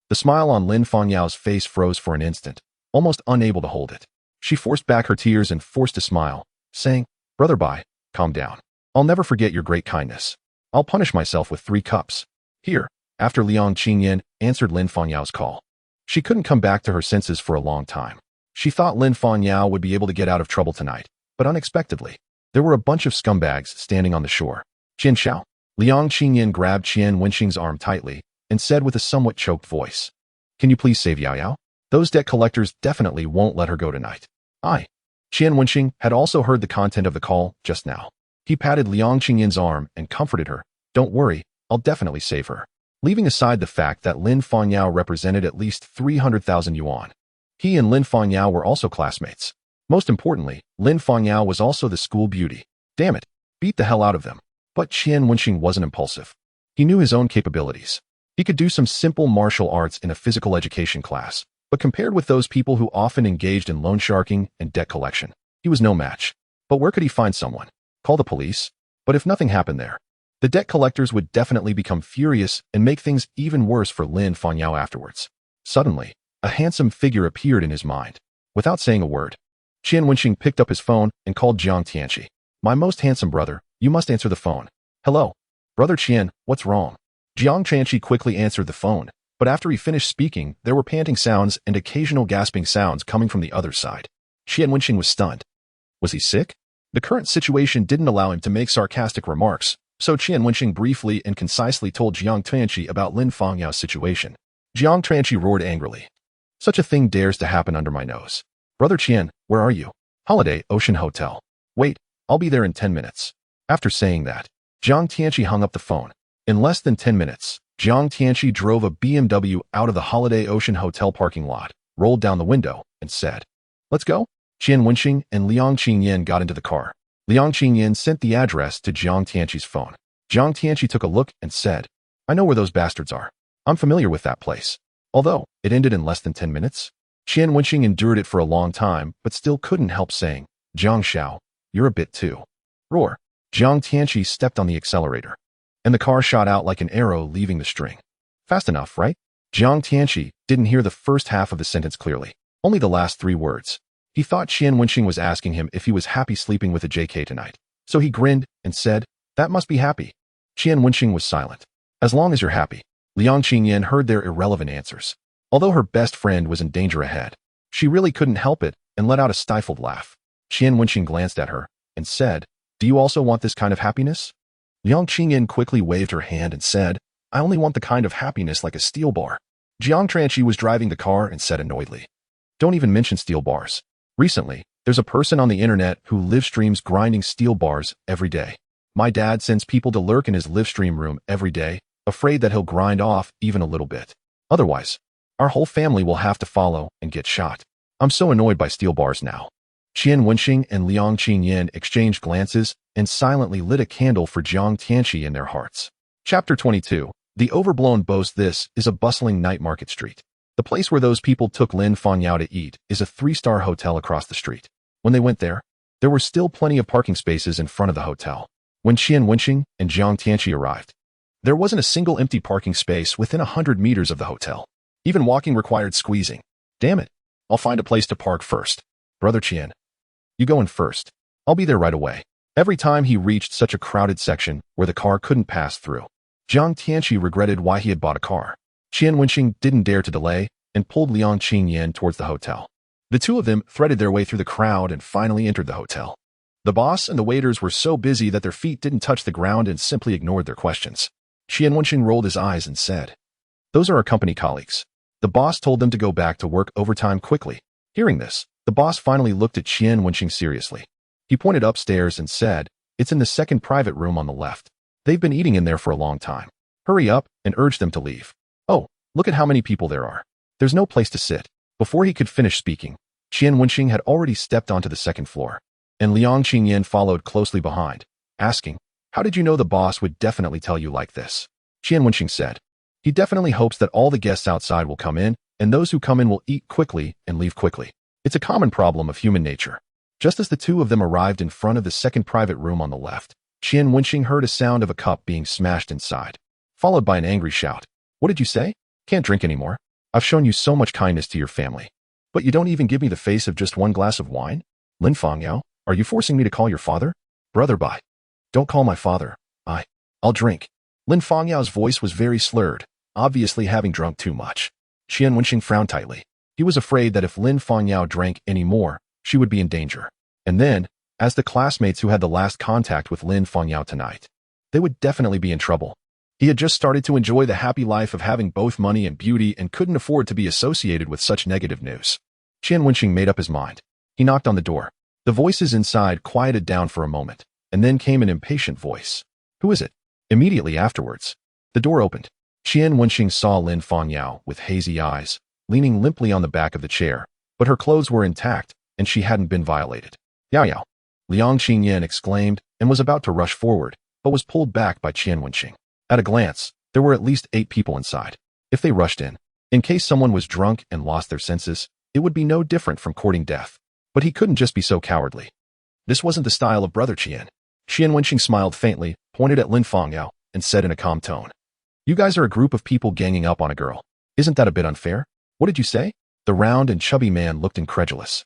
The smile on Lin Fangyao's face froze for an instant, almost unable to hold it. She forced back her tears and forced a smile, saying, "Brother Bai, calm down. I'll never forget your great kindness. I'll punish myself with 3 cups. Here," after Liang Qingyan answered Lin Fangyao's call. She couldn't come back to her senses for a long time. She thought Lin Fangyao would be able to get out of trouble tonight, but unexpectedly, there were a bunch of scumbags standing on the shore. "Qian Xiao." Liang Qingyan grabbed Qian Wenxing's arm tightly and said with a somewhat choked voice, "Can you please save Yao Yao? Those debt collectors definitely won't let her go tonight." Qian Wenxing had also heard the content of the call just now. He patted Liang Qingyan's arm and comforted her. "Don't worry, I'll definitely save her." Leaving aside the fact that Lin Fangyao represented at least 300,000 yuan. He and Lin Fangyao were also classmates. Most importantly, Lin Fangyao was also the school beauty. Damn it, beat the hell out of them. But Qian Wenxing wasn't impulsive. He knew his own capabilities. He could do some simple martial arts in a physical education class, but compared with those people who often engaged in loan sharking and debt collection, he was no match. But where could he find someone? Call the police? But if nothing happened there, the debt collectors would definitely become furious and make things even worse for Lin Fangyao afterwards. Suddenly, a handsome figure appeared in his mind. Without saying a word, Qian Wenxing picked up his phone and called Jiang Tianqi. "My most handsome brother, you must answer the phone." "Hello. Brother Qian, what's wrong?" Jiang Tianqi quickly answered the phone, but after he finished speaking, there were panting sounds and occasional gasping sounds coming from the other side. Qian Wenxing was stunned. Was he sick? The current situation didn't allow him to make sarcastic remarks, so Qian Wenxing briefly and concisely told Jiang Tianqi about Lin Fangyao's situation. Jiang Tianqi roared angrily. "Such a thing dares to happen under my nose. Brother Qian, where are you?" "Holiday Ocean Hotel." "Wait, I'll be there in 10 minutes. After saying that, Jiang Tianqi hung up the phone. In less than 10 minutes, Jiang Tianqi drove a BMW out of the Holiday Ocean Hotel parking lot, rolled down the window, and said, "Let's go." Qian Wenxing and Liang Qingyan got into the car. Liang Qingyan sent the address to Jiang Tianqi's phone. Jiang Tianqi took a look and said, "I know where those bastards are. I'm familiar with that place." Although it ended in less than 10 minutes, Qian Wenxing endured it for a long time, but still couldn't help saying, "Jiang Xiao, you're a bit too." Roar. Jiang Tianqi stepped on the accelerator, and the car shot out like an arrow leaving the string. Fast enough, right? Jiang Tianqi didn't hear the first half of the sentence clearly, only the last 3 words. He thought Qian Wenxing was asking him if he was happy sleeping with a JK tonight. So he grinned and said, "That must be happy." Qian Wenxing was silent. "As long as you're happy." Liang Qingyan heard their irrelevant answers. Although her best friend was in danger ahead, she really couldn't help it and let out a stifled laugh. Qian Wenxing glanced at her and said, "Do you also want this kind of happiness?" Liang Qingyan quickly waved her hand and said, "I only want the kind of happiness like a steel bar." Jiang Tianqi was driving the car and said annoyedly, Don't even mention steel bars. Recently, there's a person on the internet who live streams grinding steel bars every day. My dad sends people to lurk in his live stream room every day, afraid that he'll grind off even a little bit. Otherwise, our whole family will have to follow and get shot. I'm so annoyed by steel bars now. Qian Wenxing and Liang Qingyan exchanged glances and silently lit a candle for Jiang Tianqi in their hearts. Chapter 22. The overblown boast. This is a bustling night market street. The place where those people took Lin Fangyao to eat is a 3-star hotel across the street. When they went there were still plenty of parking spaces in front of the hotel. When Qian Wenxing and Jiang Tianqi arrived, there wasn't a single empty parking space within 100 meters of the hotel. Even walking required squeezing. Damn it. I'll find a place to park first. Brother Qian, you go in first. I'll be there right away. Every time he reached such a crowded section where the car couldn't pass through, Jiang Tianqi regretted why he had bought a car. Qian Wenxing didn't dare to delay and pulled Liang Qingyan towards the hotel. The two of them threaded their way through the crowd and finally entered the hotel. The boss and the waiters were so busy that their feet didn't touch the ground and simply ignored their questions. Qian Wenxing rolled his eyes and said, "Those are our company colleagues." The boss told them to go back to work overtime quickly. Hearing this, the boss finally looked at Qian Wenxing seriously. He pointed upstairs and said, "It's in the second private room on the left. They've been eating in there for a long time. Hurry up," and urged them to leave. "Oh, look at how many people there are. There's no place to sit." Before he could finish speaking, Qian Wenxing had already stepped onto the second floor, and Liang Qingyan followed closely behind, asking, "How did you know the boss would definitely tell you like this?" Qian Wenxing said, "He definitely hopes that all the guests outside will come in, and those who come in will eat quickly and leave quickly. It's a common problem of human nature." Just as the two of them arrived in front of the second private room on the left, Qian Wenxing heard a sound of a cup being smashed inside, followed by an angry shout. "What did you say? Can't drink anymore. I've shown you so much kindness to your family, but you don't even give me the face of just one glass of wine? Lin Fangyao, are you forcing me to call your father?" "Brother, bye. Don't call my father. I'll drink." Lin Fangyao's voice was very slurred, obviously having drunk too much. Qian Wenxing frowned tightly. He was afraid that if Lin Fangyao drank any more, she would be in danger. And then, as the classmates who had the last contact with Lin Fangyao tonight, they would definitely be in trouble. He had just started to enjoy the happy life of having both money and beauty and couldn't afford to be associated with such negative news. Qian Wenxing made up his mind. He knocked on the door. The voices inside quieted down for a moment, and then came an impatient voice. "Who is it?" Immediately afterwards, the door opened. Qian Wenxing saw Lin Fangyao with hazy eyes, leaning limply on the back of the chair, but her clothes were intact, and she hadn't been violated. "Yao Yao!" Liang Qingyan exclaimed and was about to rush forward, but was pulled back by Qian Wenxing. At a glance, there were at least 8 people inside. If they rushed in case someone was drunk and lost their senses, it would be no different from courting death. But he couldn't just be so cowardly. This wasn't the style of Brother Qian. Qian Wenxing smiled faintly, pointed at Lin Fangyao, and said in a calm tone, "You guys are a group of people ganging up on a girl. Isn't that a bit unfair?" "What did you say?" The round and chubby man looked incredulous,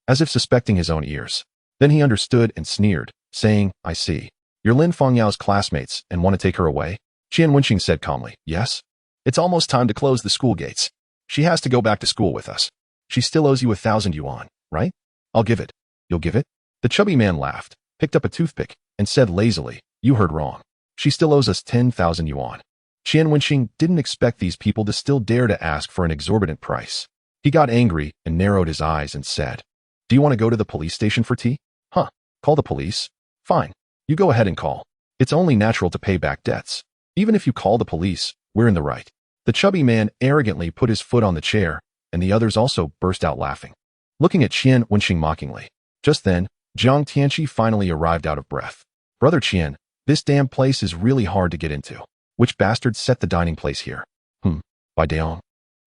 as if suspecting his own ears. Then he understood and sneered, saying, "I see. You're Lin Fangyao's classmates and want to take her away?" Qian Wenxing said calmly, "Yes. It's almost time to close the school gates. She has to go back to school with us. She still owes you 1,000 yuan, right? I'll give it." "You'll give it?" The chubby man laughed, picked up a toothpick, and said lazily, "You heard wrong. She still owes us 10,000 yuan. Qian Wenxing didn't expect these people to still dare to ask for an exorbitant price. He got angry and narrowed his eyes and said, "Do you want to go to the police station for tea?" "Huh? Call the police? Fine. You go ahead and call. It's only natural to pay back debts. Even if you call the police, we're in the right." The chubby man arrogantly put his foot on the chair, and the others also burst out laughing, looking at Qian Wenxing mockingly. Just then, Jiang Tianqi finally arrived out of breath. "Brother Qian, this damn place is really hard to get into. Which bastard set the dining place here?" By Daong."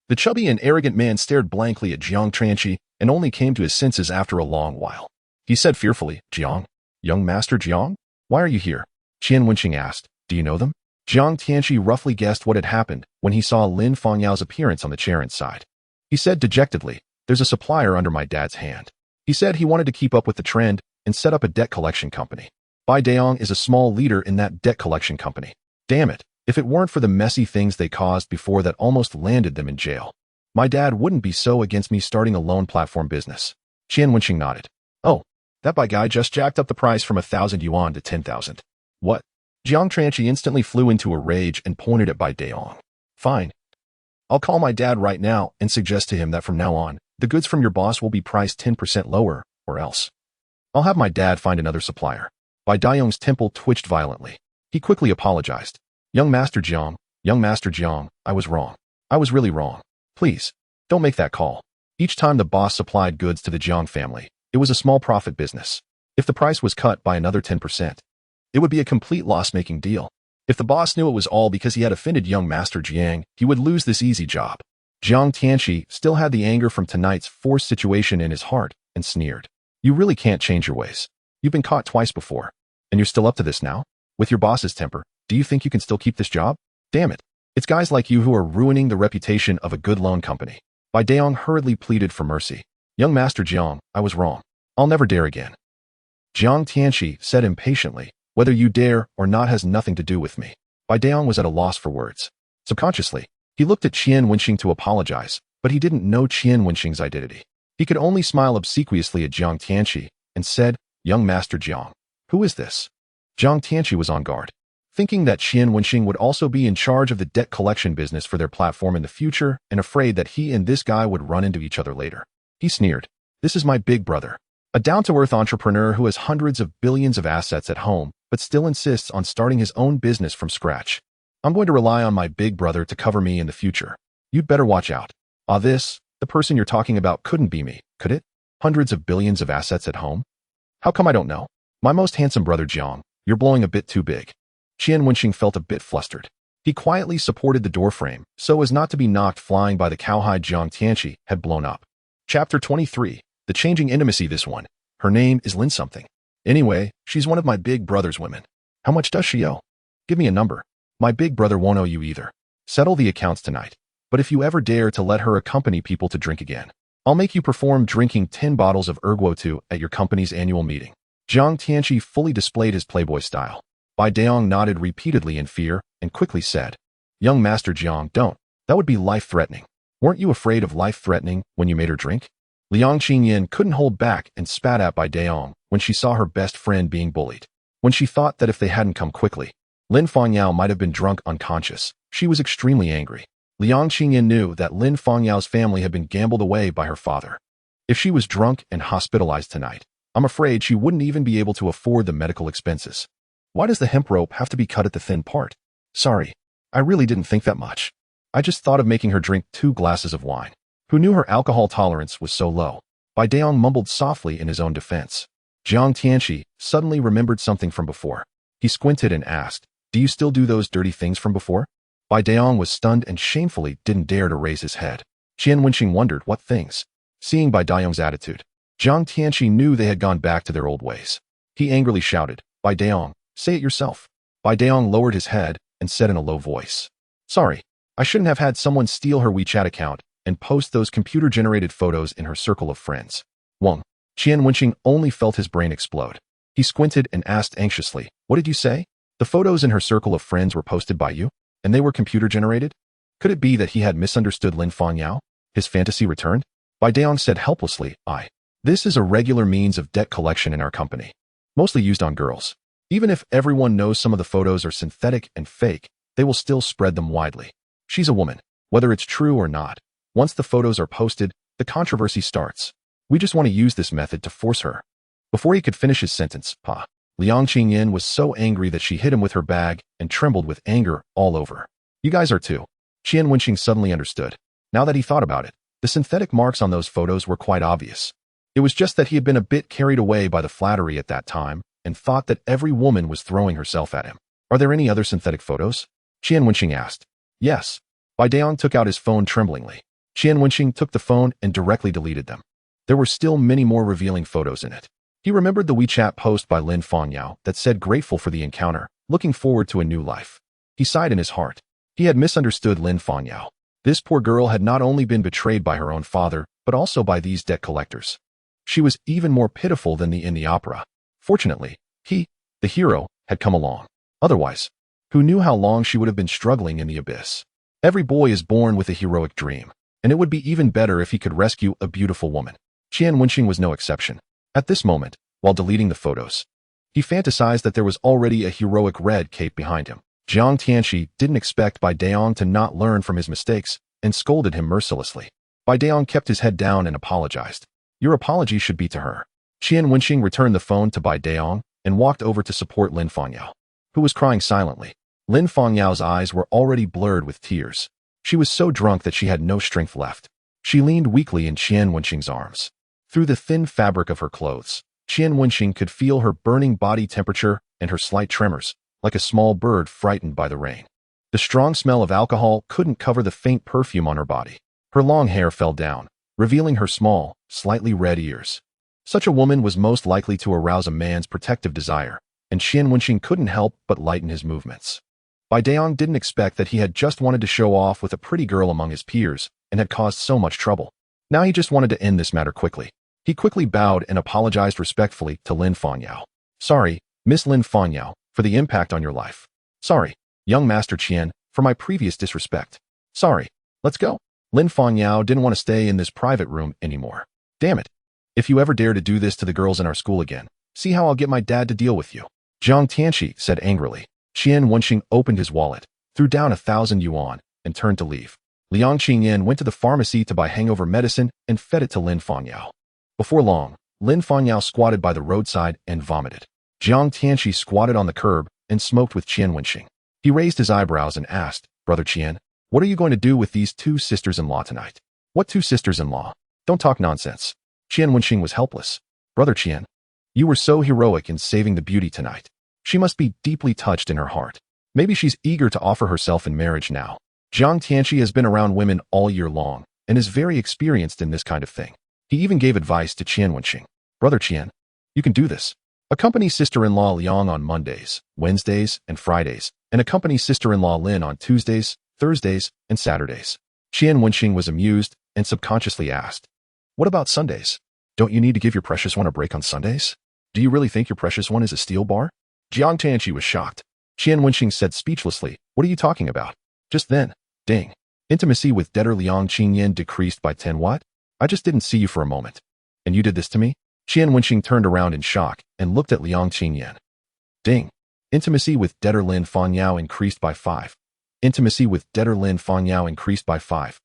The chubby and arrogant man stared blankly at Jiang Tianqi and only came to his senses after a long while. He said fearfully, "Jiang? Young Master Jiang? Why are you here?" Qian Wenxing asked, "Do you know them?" Jiang Tianqi roughly guessed what had happened when he saw Lin Fangyao's appearance on the chair inside. He said dejectedly, "There's a supplier under my dad's hand. He said he wanted to keep up with the trend and set up a debt collection company. Bai Daong is a small leader in that debt collection company. Damn it, if it weren't for the messy things they caused before that almost landed them in jail, my dad wouldn't be so against me starting a loan platform business." Qian Wenxing nodded. "Oh, that Bai guy just jacked up the price from 1,000 yuan to 10,000. What?" Jiang Tianqi instantly flew into a rage and pointed at Bai Daong. "Fine. I'll call my dad right now and suggest to him that from now on, The goods from your boss will be priced 10% lower, or else I'll have my dad find another supplier. Bai Daiyong's temple twitched violently. He quickly apologized. Young Master Jiang, I was wrong. I was really wrong. Please, don't make that call. Each time the boss supplied goods to the Jiang family, it was a small profit business. If the price was cut by another 10%, it would be a complete loss-making deal. If the boss knew it was all because he had offended young Master Jiang, he would lose this easy job. Jiang Tianqi still had the anger from tonight's forced situation in his heart and sneered. You really can't change your ways. You've been caught twice before, and you're still up to this now? With your boss's temper, do you think you can still keep this job? Damn it. It's guys like you who are ruining the reputation of a good loan company. Bai Daiyong hurriedly pleaded for mercy. Young Master Jiang, I was wrong. I'll never dare again. Jiang Tianqi said impatiently, whether you dare or not has nothing to do with me. Bai Daiyong was at a loss for words. Subconsciously, he looked at Qian Wenxing to apologize, but he didn't know Qian Wenxing's identity. He could only smile obsequiously at Jiang Tianqi and said, Young Master Jiang, who is this? Jiang Tianqi was on guard, thinking that Qian Wenxing would also be in charge of the debt collection business for their platform in the future and afraid that he and this guy would run into each other later. He sneered, This is my big brother, a down-to-earth entrepreneur who has hundreds of billions of assets at home, but still insists on starting his own business from scratch. I'm going to rely on my big brother to cover me in the future. You'd better watch out. The person you're talking about couldn't be me, could it? Hundreds of billions of assets at home? How come I don't know? My most handsome brother Jiang, you're blowing a bit too big. Qian Wenxing felt a bit flustered. He quietly supported the doorframe, so as not to be knocked flying by the cowhide Jiang Tianqi had blown up. Chapter 23. The Changing Intimacy. This one. Her name is Lin something. Anyway, she's one of my big brother's women. How much does she owe? Give me a number. My big brother won't owe you either. Settle the accounts tonight. But if you ever dare to let her accompany people to drink again, I'll make you perform drinking 10 bottles of erguotu at your company's annual meeting. Jiang Tianqi fully displayed his playboy style. Bai Daiyong nodded repeatedly in fear and quickly said, Young Master Jiang, don't. That would be life-threatening. Weren't you afraid of life-threatening when you made her drink? Liang Qingyan couldn't hold back and spat at Bai Daiyong when she saw her best friend being bullied. When she thought that if they hadn't come quickly, Lin Fangyao might have been drunk unconscious, she was extremely angry. Liang Qingyan knew that Lin Fangyao's family had been gambled away by her father. If she was drunk and hospitalized tonight, I'm afraid she wouldn't even be able to afford the medical expenses. Why does the hemp rope have to be cut at the thin part? Sorry, I really didn't think that much. I just thought of making her drink 2 glasses of wine. Who knew her alcohol tolerance was so low? Bai Daiyong mumbled softly in his own defense. Jiang Tianqi suddenly remembered something from before. He squinted and asked, Do you still do those dirty things from before? Bai Daiyong was stunned and shamefully didn't dare to raise his head. Qian Wenxing wondered what things. Seeing Bai Daiyong's attitude, Jiang Tianqi knew they had gone back to their old ways. He angrily shouted, Bai Daiyong, say it yourself. Bai Daiyong lowered his head and said in a low voice, Sorry, I shouldn't have had someone steal her WeChat account and post those computer-generated photos in her circle of friends. Wong. Qian Wenxing only felt his brain explode. He squinted and asked anxiously, What did you say? The photos in her circle of friends were posted by you? And they were computer-generated? Could it be that he had misunderstood Lin Fangyao? His fantasy returned? Bai Daiyong said helplessly, This is a regular means of debt collection in our company, mostly used on girls. Even if everyone knows some of the photos are synthetic and fake, they will still spread them widely. She's a woman, whether it's true or not. Once the photos are posted, the controversy starts. We just want to use this method to force her. Before he could finish his sentence, Liang Qingyan was so angry that she hit him with her bag and trembled with anger all over. You guys are too. Qian Wenxing suddenly understood. Now that he thought about it, the synthetic marks on those photos were quite obvious. It was just that he had been a bit carried away by the flattery at that time and thought that every woman was throwing herself at him. Are there any other synthetic photos? Qian Wenxing asked. Yes. Bai Daiyong took out his phone tremblingly. Qian Wenxing took the phone and directly deleted them. There were still many more revealing photos in it. He remembered the WeChat post by Lin Fangyao that said grateful for the encounter, looking forward to a new life. He sighed in his heart. He had misunderstood Lin Fangyao. This poor girl had not only been betrayed by her own father, but also by these debt collectors. She was even more pitiful than in the opera. Fortunately, he, the hero, had come along. Otherwise, who knew how long she would have been struggling in the abyss? Every boy is born with a heroic dream, and it would be even better if he could rescue a beautiful woman. Qian Wenxing was no exception. At this moment, while deleting the photos, he fantasized that there was already a heroic red cape behind him. Jiang Tianqi didn't expect Bai Daiyong to not learn from his mistakes and scolded him mercilessly. Bai Daong kept his head down and apologized. Your apology should be to her. Qian Wenxing returned the phone to Bai Daong and walked over to support Lin Fangyao, who was crying silently. Lin Fangyao's eyes were already blurred with tears. She was so drunk that she had no strength left. She leaned weakly in Qian Wenxing's arms. Through the thin fabric of her clothes, Qian Wenxing could feel her burning body temperature and her slight tremors, like a small bird frightened by the rain. The strong smell of alcohol couldn't cover the faint perfume on her body. Her long hair fell down, revealing her small, slightly red ears. Such a woman was most likely to arouse a man's protective desire, and Qian Wenxing couldn't help but lighten his movements. Bai Daong didn't expect that he had just wanted to show off with a pretty girl among his peers and had caused so much trouble. Now he just wanted to end this matter quickly. He quickly bowed and apologized respectfully to Lin Fangyao. Sorry, Miss Lin Fangyao, for the impact on your life. Sorry, young Master Qian, for my previous disrespect. Sorry, let's go. Lin Fangyao didn't want to stay in this private room anymore. Damn it. If you ever dare to do this to the girls in our school again, see how I'll get my dad to deal with you. Zhang Tianqi said angrily. Qian Wenxing opened his wallet, threw down 1,000 yuan, and turned to leave. Liang Qingyan went to the pharmacy to buy hangover medicine and fed it to Lin Fangyao. Before long, Lin Fangyao squatted by the roadside and vomited. Zhang Tianqi squatted on the curb and smoked with Qian Wenxing. He raised his eyebrows and asked, Brother Qian, what are you going to do with these two sisters-in-law tonight? What two sisters-in-law? Don't talk nonsense. Qian Wenxing was helpless. Brother Qian, you were so heroic in saving the beauty tonight. She must be deeply touched in her heart. Maybe she's eager to offer herself in marriage now. Zhang Tianqi has been around women all year long and is very experienced in this kind of thing. He even gave advice to Qian Wenxing. Brother Qian, you can do this. Accompany sister-in-law Liang on Mondays, Wednesdays, and Fridays, and accompany sister-in-law Lin on Tuesdays, Thursdays, and Saturdays. Qian Wenxing was amused and subconsciously asked, what about Sundays? Don't you need to give your precious one a break on Sundays? Do you really think your precious one is a steel bar? Zhang Tianqi was shocked. Qian Wenxing said speechlessly, what are you talking about? Just then, ding. Intimacy with debtor Liang Qingyan decreased by 10 what? I just didn't see you for a moment. And you did this to me? Qian Wenxing turned around in shock and looked at Liang Qingyan. Ding. Intimacy with debtor Lin Fangyao increased by 5. Intimacy with debtor Lin Fangyao increased by 5.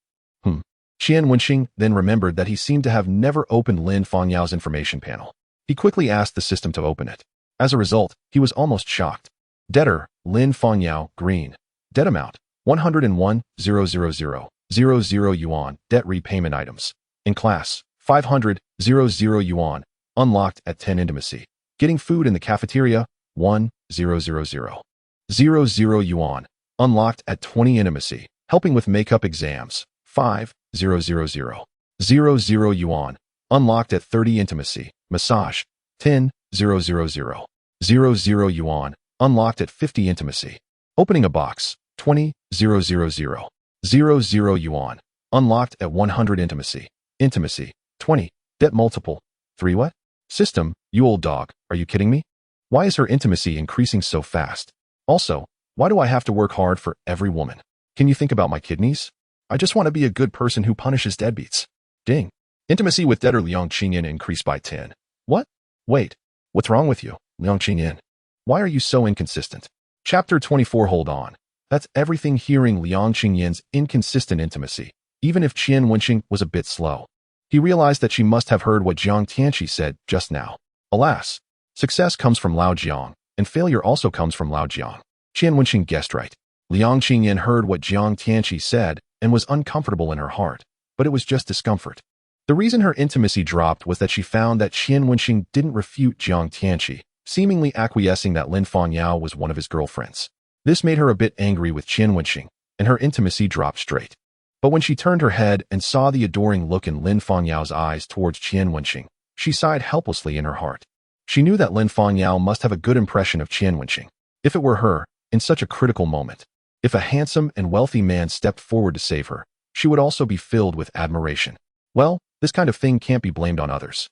Qian Wenxing then remembered that he seemed to have never opened Lin Fangyao's information panel. He quickly asked the system to open it. As a result, he was almost shocked. Debtor, Lin Fangyao, green. Debt amount, 101,000,000 yuan. Debt repayment items. In class, 500,000 yuan. Unlocked at 10 intimacy. Getting food in the cafeteria, 1,000,000 yuan. Unlocked at 20 intimacy. Helping with makeup exams, 5,000,000 yuan. Unlocked at 30 intimacy. Massage, 10,000,000 yuan. Unlocked at 50 intimacy. Opening a box, 20,000,000 yuan. Unlocked at 100 intimacy. Intimacy, 20. Debt multiple, 3 what? System, you old dog, are you kidding me? Why is her intimacy increasing so fast? Also, why do I have to work hard for every woman? Can you think about my kidneys? I just want to be a good person who punishes deadbeats. Ding. Intimacy with debtor Liang Qingyan increased by 10. What? Wait. What's wrong with you, Liang Qingyan? Why are you so inconsistent? Chapter 24. Hold on. That's everything. Hearing Liang Qingyan's inconsistent intimacy, even if Qian Wenxing was a bit slow. He realized that she must have heard what Zhang Tianqi said just now. Alas, success comes from Lao Jiang, and failure also comes from Lao Jiang. Qian Wenxing guessed right. Liang Qingyan heard what Zhang Tianqi said and was uncomfortable in her heart, but it was just discomfort. The reason her intimacy dropped was that she found that Qian Wenxing didn't refute Zhang Tianqi, seemingly acquiescing that Lin Fangyao was one of his girlfriends. This made her a bit angry with Qian Wenxing, and her intimacy dropped straight. But when she turned her head and saw the adoring look in Lin Fangyao's eyes towards Qian Wenxing, she sighed helplessly in her heart. She knew that Lin Fangyao must have a good impression of Qian Wenxing. If it were her, in such a critical moment, if a handsome and wealthy man stepped forward to save her, she would also be filled with admiration. Well, this kind of thing can't be blamed on others,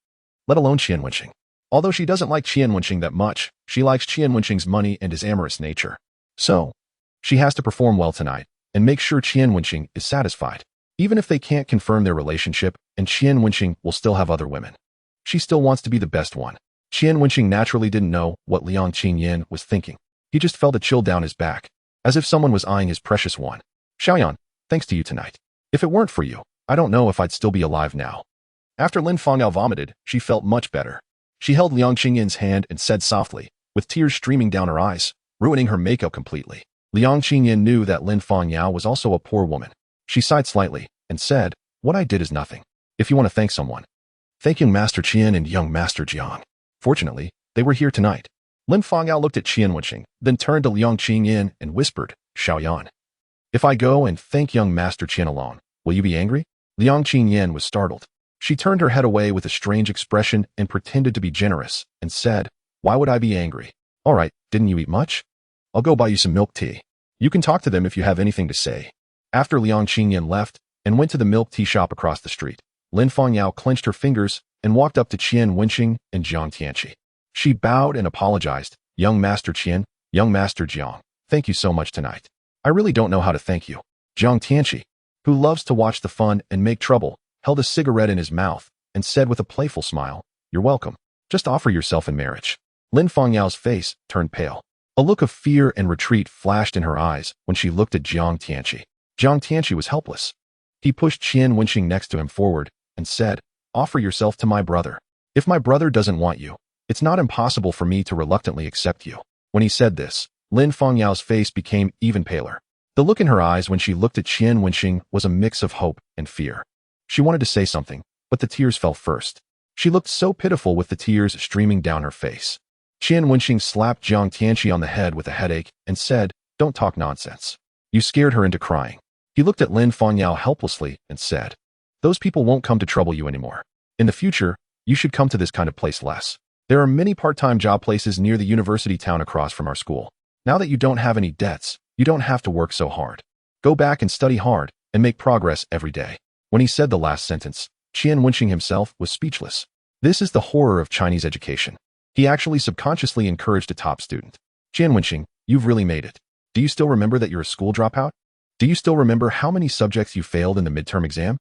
let alone Qian Wenxing. Although she doesn't like Qian Wenxing that much, she likes Qian Wenxing's money and his amorous nature. So, she has to perform well tonight and make sure Qian Wenxing is satisfied. Even if they can't confirm their relationship and Qian Wenxing will still have other women, she still wants to be the best one. Qian Wenxing naturally didn't know what Liang Qingyan was thinking. He just felt a chill down his back, as if someone was eyeing his precious one. Xiaoyan, thanks to you tonight. If it weren't for you, I don't know if I'd still be alive now. After Lin Fangyao vomited, she felt much better. She held Liang Qingyin's hand and said softly, with tears streaming down her eyes, ruining her makeup completely. Liang Qingyin knew that Lin Fangyao was also a poor woman. She sighed slightly and said, "What I did is nothing. If you want to thank someone, thank young Master Qian and young Master Jiang. Fortunately, they were here tonight." Lin Fangyao looked at Qian Wenxing, then turned to Liang Qingyin and whispered, "Xiaoyan, if I go and thank young Master Qian alone, will you be angry?" Liang Qingyin was startled. She turned her head away with a strange expression and pretended to be generous, and said, "Why would I be angry? All right, didn't you eat much? I'll go buy you some milk tea. You can talk to them if you have anything to say." After Liang Qingyin left and went to the milk tea shop across the street, Lin Fangyao clenched her fingers and walked up to Qian Wenxing and Jiang Tianqi. She bowed and apologized. "Young Master Qian, young Master Jiang, thank you so much tonight. I really don't know how to thank you." Jiang Tianqi, who loves to watch the fun and make trouble, held a cigarette in his mouth and said with a playful smile, "You're welcome. Just offer yourself in marriage." Lin Fangyao's face turned pale. A look of fear and retreat flashed in her eyes when she looked at Jiang Tianqi. Jiang Tianqi was helpless. He pushed Qian Wenxing next to him forward and said, "Offer yourself to my brother. If my brother doesn't want you, it's not impossible for me to reluctantly accept you." When he said this, Lin Fangyao's face became even paler. The look in her eyes when she looked at Qian Wenxing was a mix of hope and fear. She wanted to say something, but the tears fell first. She looked so pitiful with the tears streaming down her face. Qian Wenxing slapped Jiang Tianqi on the head with a headache and said, "Don't talk nonsense. You scared her into crying." He looked at Lin Fangyao helplessly and said, "Those people won't come to trouble you anymore. In the future, you should come to this kind of place less. There are many part-time job places near the university town across from our school. Now that you don't have any debts, you don't have to work so hard. Go back and study hard and make progress every day." When he said the last sentence, Qian Wenxing himself was speechless. This is the horror of Chinese education. He actually subconsciously encouraged a top student. "Qian Wenxing, you've really made it. Do you still remember that you're a school dropout? Do you still remember how many subjects you failed in the midterm exam?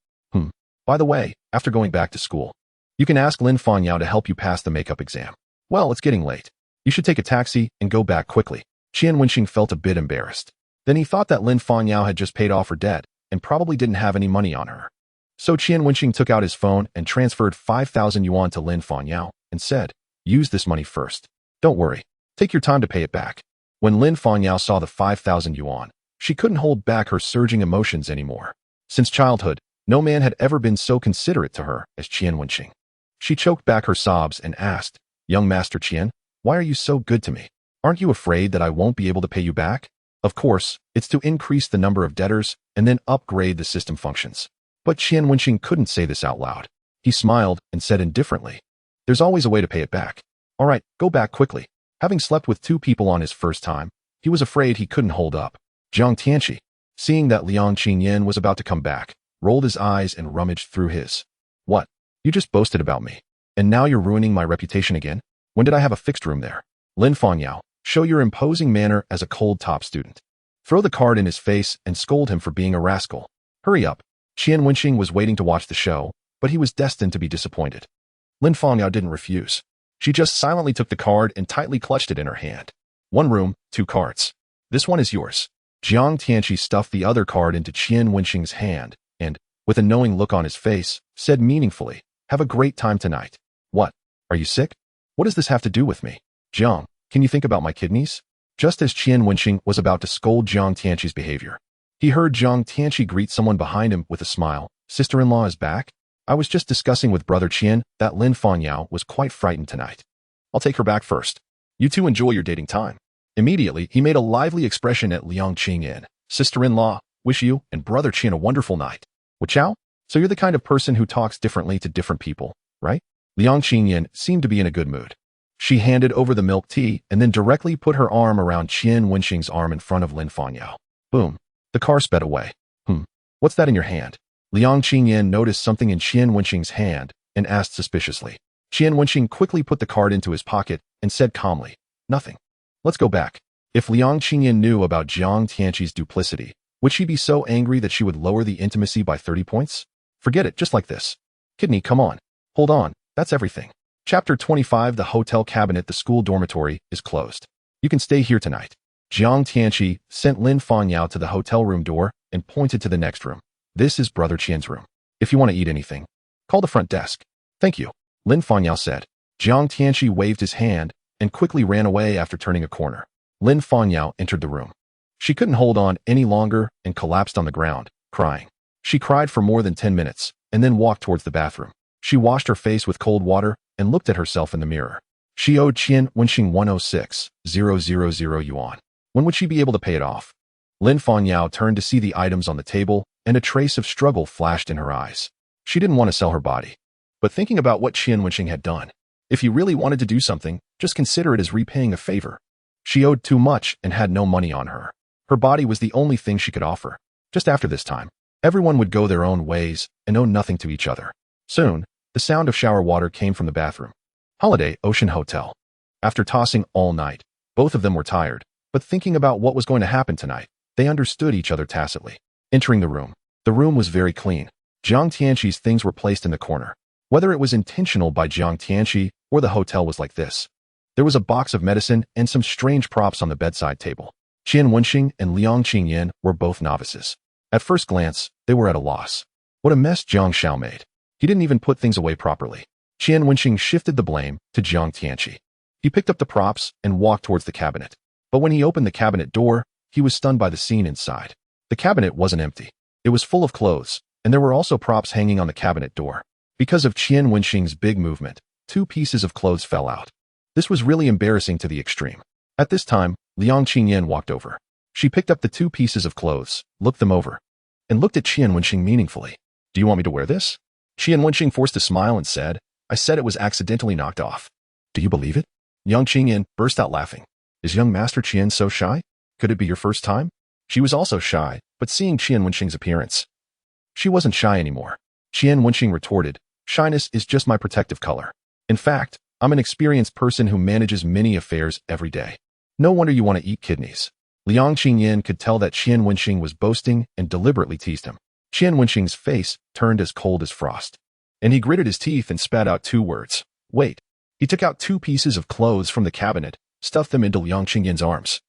By the way, after going back to school, you can ask Lin Fangyao to help you pass the makeup exam. Well, it's getting late. You should take a taxi and go back quickly." Qian Wenxing felt a bit embarrassed. Then he thought that Lin Fangyao had just paid off her debt and probably didn't have any money on her. So Qian Wenxing took out his phone and transferred 5,000 yuan to Lin Fangyao and said, "Use this money first. Don't worry. Take your time to pay it back." When Lin Fangyao saw the 5,000 yuan, she couldn't hold back her surging emotions anymore. Since childhood, no man had ever been so considerate to her as Qian Wenxing. She choked back her sobs and asked, "Young Master Qian, why are you so good to me? Aren't you afraid that I won't be able to pay you back?" Of course, it's to increase the number of debtors and then upgrade the system functions. But Qian Wenxing couldn't say this out loud. He smiled and said indifferently, "There's always a way to pay it back. All right, go back quickly." Having slept with 2 people on his first time, he was afraid he couldn't hold up. Jiang Tianqi, seeing that Liang Qingyin was about to come back, rolled his eyes and rummaged through his. "What? You just boasted about me. And now you're ruining my reputation again? When did I have a fixed room there?" Lin Fangyao, show your imposing manner as a cold top student. Throw the card in his face and scold him for being a rascal. Hurry up. Qian Wenxing was waiting to watch the show, but he was destined to be disappointed. Lin Fangyao didn't refuse. She just silently took the card and tightly clutched it in her hand. "1 room, 2 cards. This one is yours." Jiang Tianqi stuffed the other card into Qian Wenxing's hand and, with a knowing look on his face, said meaningfully, "Have a great time tonight." "What? Are you sick? What does this have to do with me? Jiang, can you think about my kidneys?" Just as Qian Wenxing was about to scold Jiang Tianqi's behavior, he heard Jiang Tianqi greet someone behind him with a smile. "Sister-in-law is back? I was just discussing with Brother Qian that Lin Fangyao was quite frightened tonight. I'll take her back first. You two enjoy your dating time." Immediately, he made a lively expression at Liang Qingyin. "Sister-in-law, wish you and Brother Qian a wonderful night." "Wachow? So you're the kind of person who talks differently to different people, right?" Liang Qingyin seemed to be in a good mood. She handed over the milk tea and then directly put her arm around Qian Wenxing's arm in front of Lin Fangyao. Boom. The car sped away. What's that in your hand?" Liang Qingyin noticed something in Qian Wenxing's hand and asked suspiciously. Qian Wenxing quickly put the card into his pocket and said calmly, "Nothing. Let's go back." If Liang Qingyin knew about Jiang Tianqi's duplicity, would she be so angry that she would lower the intimacy by 30 points? Forget it, just like this. "Kidney, come on. Hold on, that's everything." Chapter 25. The hotel cabinet. The school dormitory is closed. "You can stay here tonight." Jiang Tianqi sent Lin Fangyao to the hotel room door and pointed to the next room. "This is Brother Qian's room. If you want to eat anything, call the front desk. Thank you, Lin Fanyao said. Jiang Tianqi waved his hand and quickly ran away after turning a corner. Lin Fanyao entered the room. She couldn't hold on any longer and collapsed on the ground, crying. She cried for more than 10 minutes and then walked towards the bathroom. She washed her face with cold water and looked at herself in the mirror. She owed Qian Wenxing 106,000 yuan. When would she be able to pay it off? Lin Fanyao turned to see the items on the table, and a trace of struggle flashed in her eyes. She didn't want to sell her body. But thinking about what Qian Wenxing had done, if he really wanted to do something, just consider it as repaying a favor. She owed too much and had no money on her. Her body was the only thing she could offer. Just after this time, everyone would go their own ways and owe nothing to each other. Soon, the sound of shower water came from the bathroom. Holiday Ocean Hotel. After tossing all night, both of them were tired, but thinking about what was going to happen tonight, they understood each other tacitly. Entering the room was very clean. Jiang Tianqi's things were placed in the corner. Whether it was intentional by Jiang Tianqi or the hotel was like this. There was a box of medicine and some strange props on the bedside table. Qian Wenxing and Liang Qingyan were both novices. At first glance, they were at a loss. What a mess Jiang Xiao made. He didn't even put things away properly. Qian Wenxing shifted the blame to Jiang Tianqi. He picked up the props and walked towards the cabinet. But when he opened the cabinet door, he was stunned by the scene inside. The cabinet wasn't empty. It was full of clothes, and there were also props hanging on the cabinet door. Because of Qian Wenxing's big movement, 2 pieces of clothes fell out. This was really embarrassing to the extreme. At this time, Liang Qingyan walked over. She picked up the 2 pieces of clothes, looked them over, and looked at Qian Wenxing meaningfully. Do you want me to wear this? Qian Wenxing forced a smile and said, I said it was accidentally knocked off. Do you believe it? Liang Qingyan burst out laughing. Is young Master Qian so shy? Could it be your first time? She was also shy, but seeing Qian Wenxing's appearance, she wasn't shy anymore. Qian Wenxing retorted, shyness is just my protective color. In fact, I'm an experienced person who manages many affairs every day. No wonder you want to eat kidneys. Liang Qingyan could tell that Qian Wenxing was boasting and deliberately teased him. Qian Wenxing's face turned as cold as frost, and he gritted his teeth and spat out 2 words. Wait. He took out 2 pieces of clothes from the cabinet, stuffed them into Liang Qingyan's arms,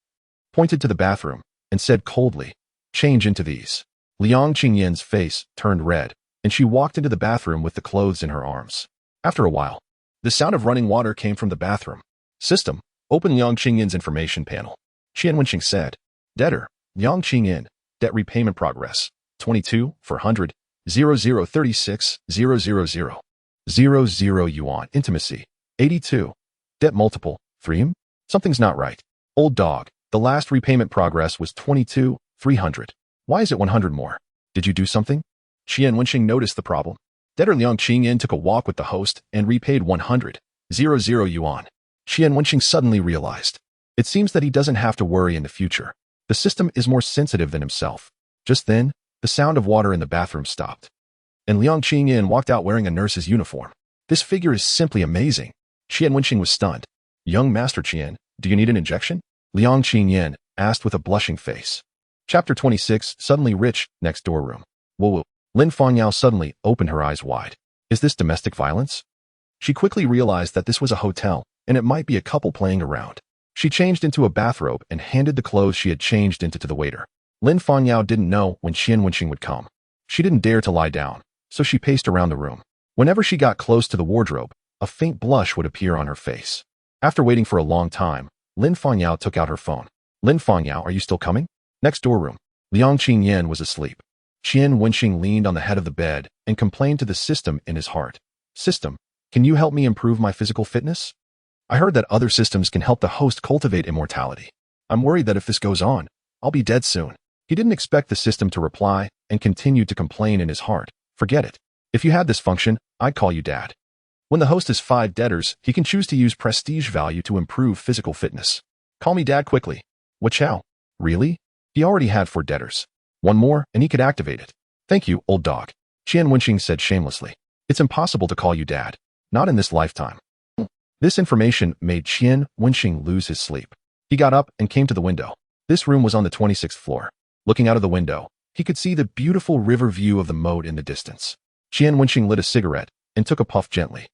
pointed to the bathroom, and said coldly, change into these. Liang Qingyan's face turned red, and she walked into the bathroom with the clothes in her arms. After a while, the sound of running water came from the bathroom. System, open Liang Qingyan's information panel. Qian Wenxing said, Debtor, Liang Qingyan, debt repayment progress, 22 for 100, 0036, 000, 00 yuan, intimacy, 82, debt multiple, 3. Something's not right. Old dog, the last repayment progress was 22, 300. Why is it 100 more? Did you do something? Qian Wenxing noticed the problem. Debtor Liang Qingyan took a walk with the host and repaid 100, 00 yuan. Qian Wenxing suddenly realized. It seems that he doesn't have to worry in the future. The system is more sensitive than himself. Just then, the sound of water in the bathroom stopped, and Liang Qingyan walked out wearing a nurse's uniform. This figure is simply amazing. Qian Wenxing was stunned. Young Master Qian, do you need an injection? Liang Qingyan asked with a blushing face. Chapter 26, Suddenly Rich, Next Door Room. Whoa. Lin Fanyao suddenly opened her eyes wide. Is this domestic violence? She quickly realized that this was a hotel, and it might be a couple playing around. She changed into a bathrobe and handed the clothes she had changed into to the waiter. Lin Fanyao didn't know when Qian Wenxing would come. She didn't dare to lie down, so she paced around the room. Whenever she got close to the wardrobe, a faint blush would appear on her face. After waiting for a long time, Lin Fanyao took out her phone. Lin Fanyao, are you still coming? Next door room. Liang Qingyan was asleep. Qian Wenxing leaned on the head of the bed and complained to the system in his heart. System, can you help me improve my physical fitness? I heard that other systems can help the host cultivate immortality. I'm worried that if this goes on, I'll be dead soon. He didn't expect the system to reply and continued to complain in his heart. Forget it. If you had this function, I'd call you dad. When the host has 5 debtors, he can choose to use prestige value to improve physical fitness. Call me dad quickly. What chow? Really? He already had 4 debtors. 1 more, and he could activate it. Thank you, old dog. Qian Wenxing said shamelessly. It's impossible to call you dad. Not in this lifetime. This information made Qian Wenxing lose his sleep. He got up and came to the window. This room was on the 26th floor. Looking out of the window, he could see the beautiful river view of the moat in the distance. Qian Wenxing lit a cigarette and took a puff gently.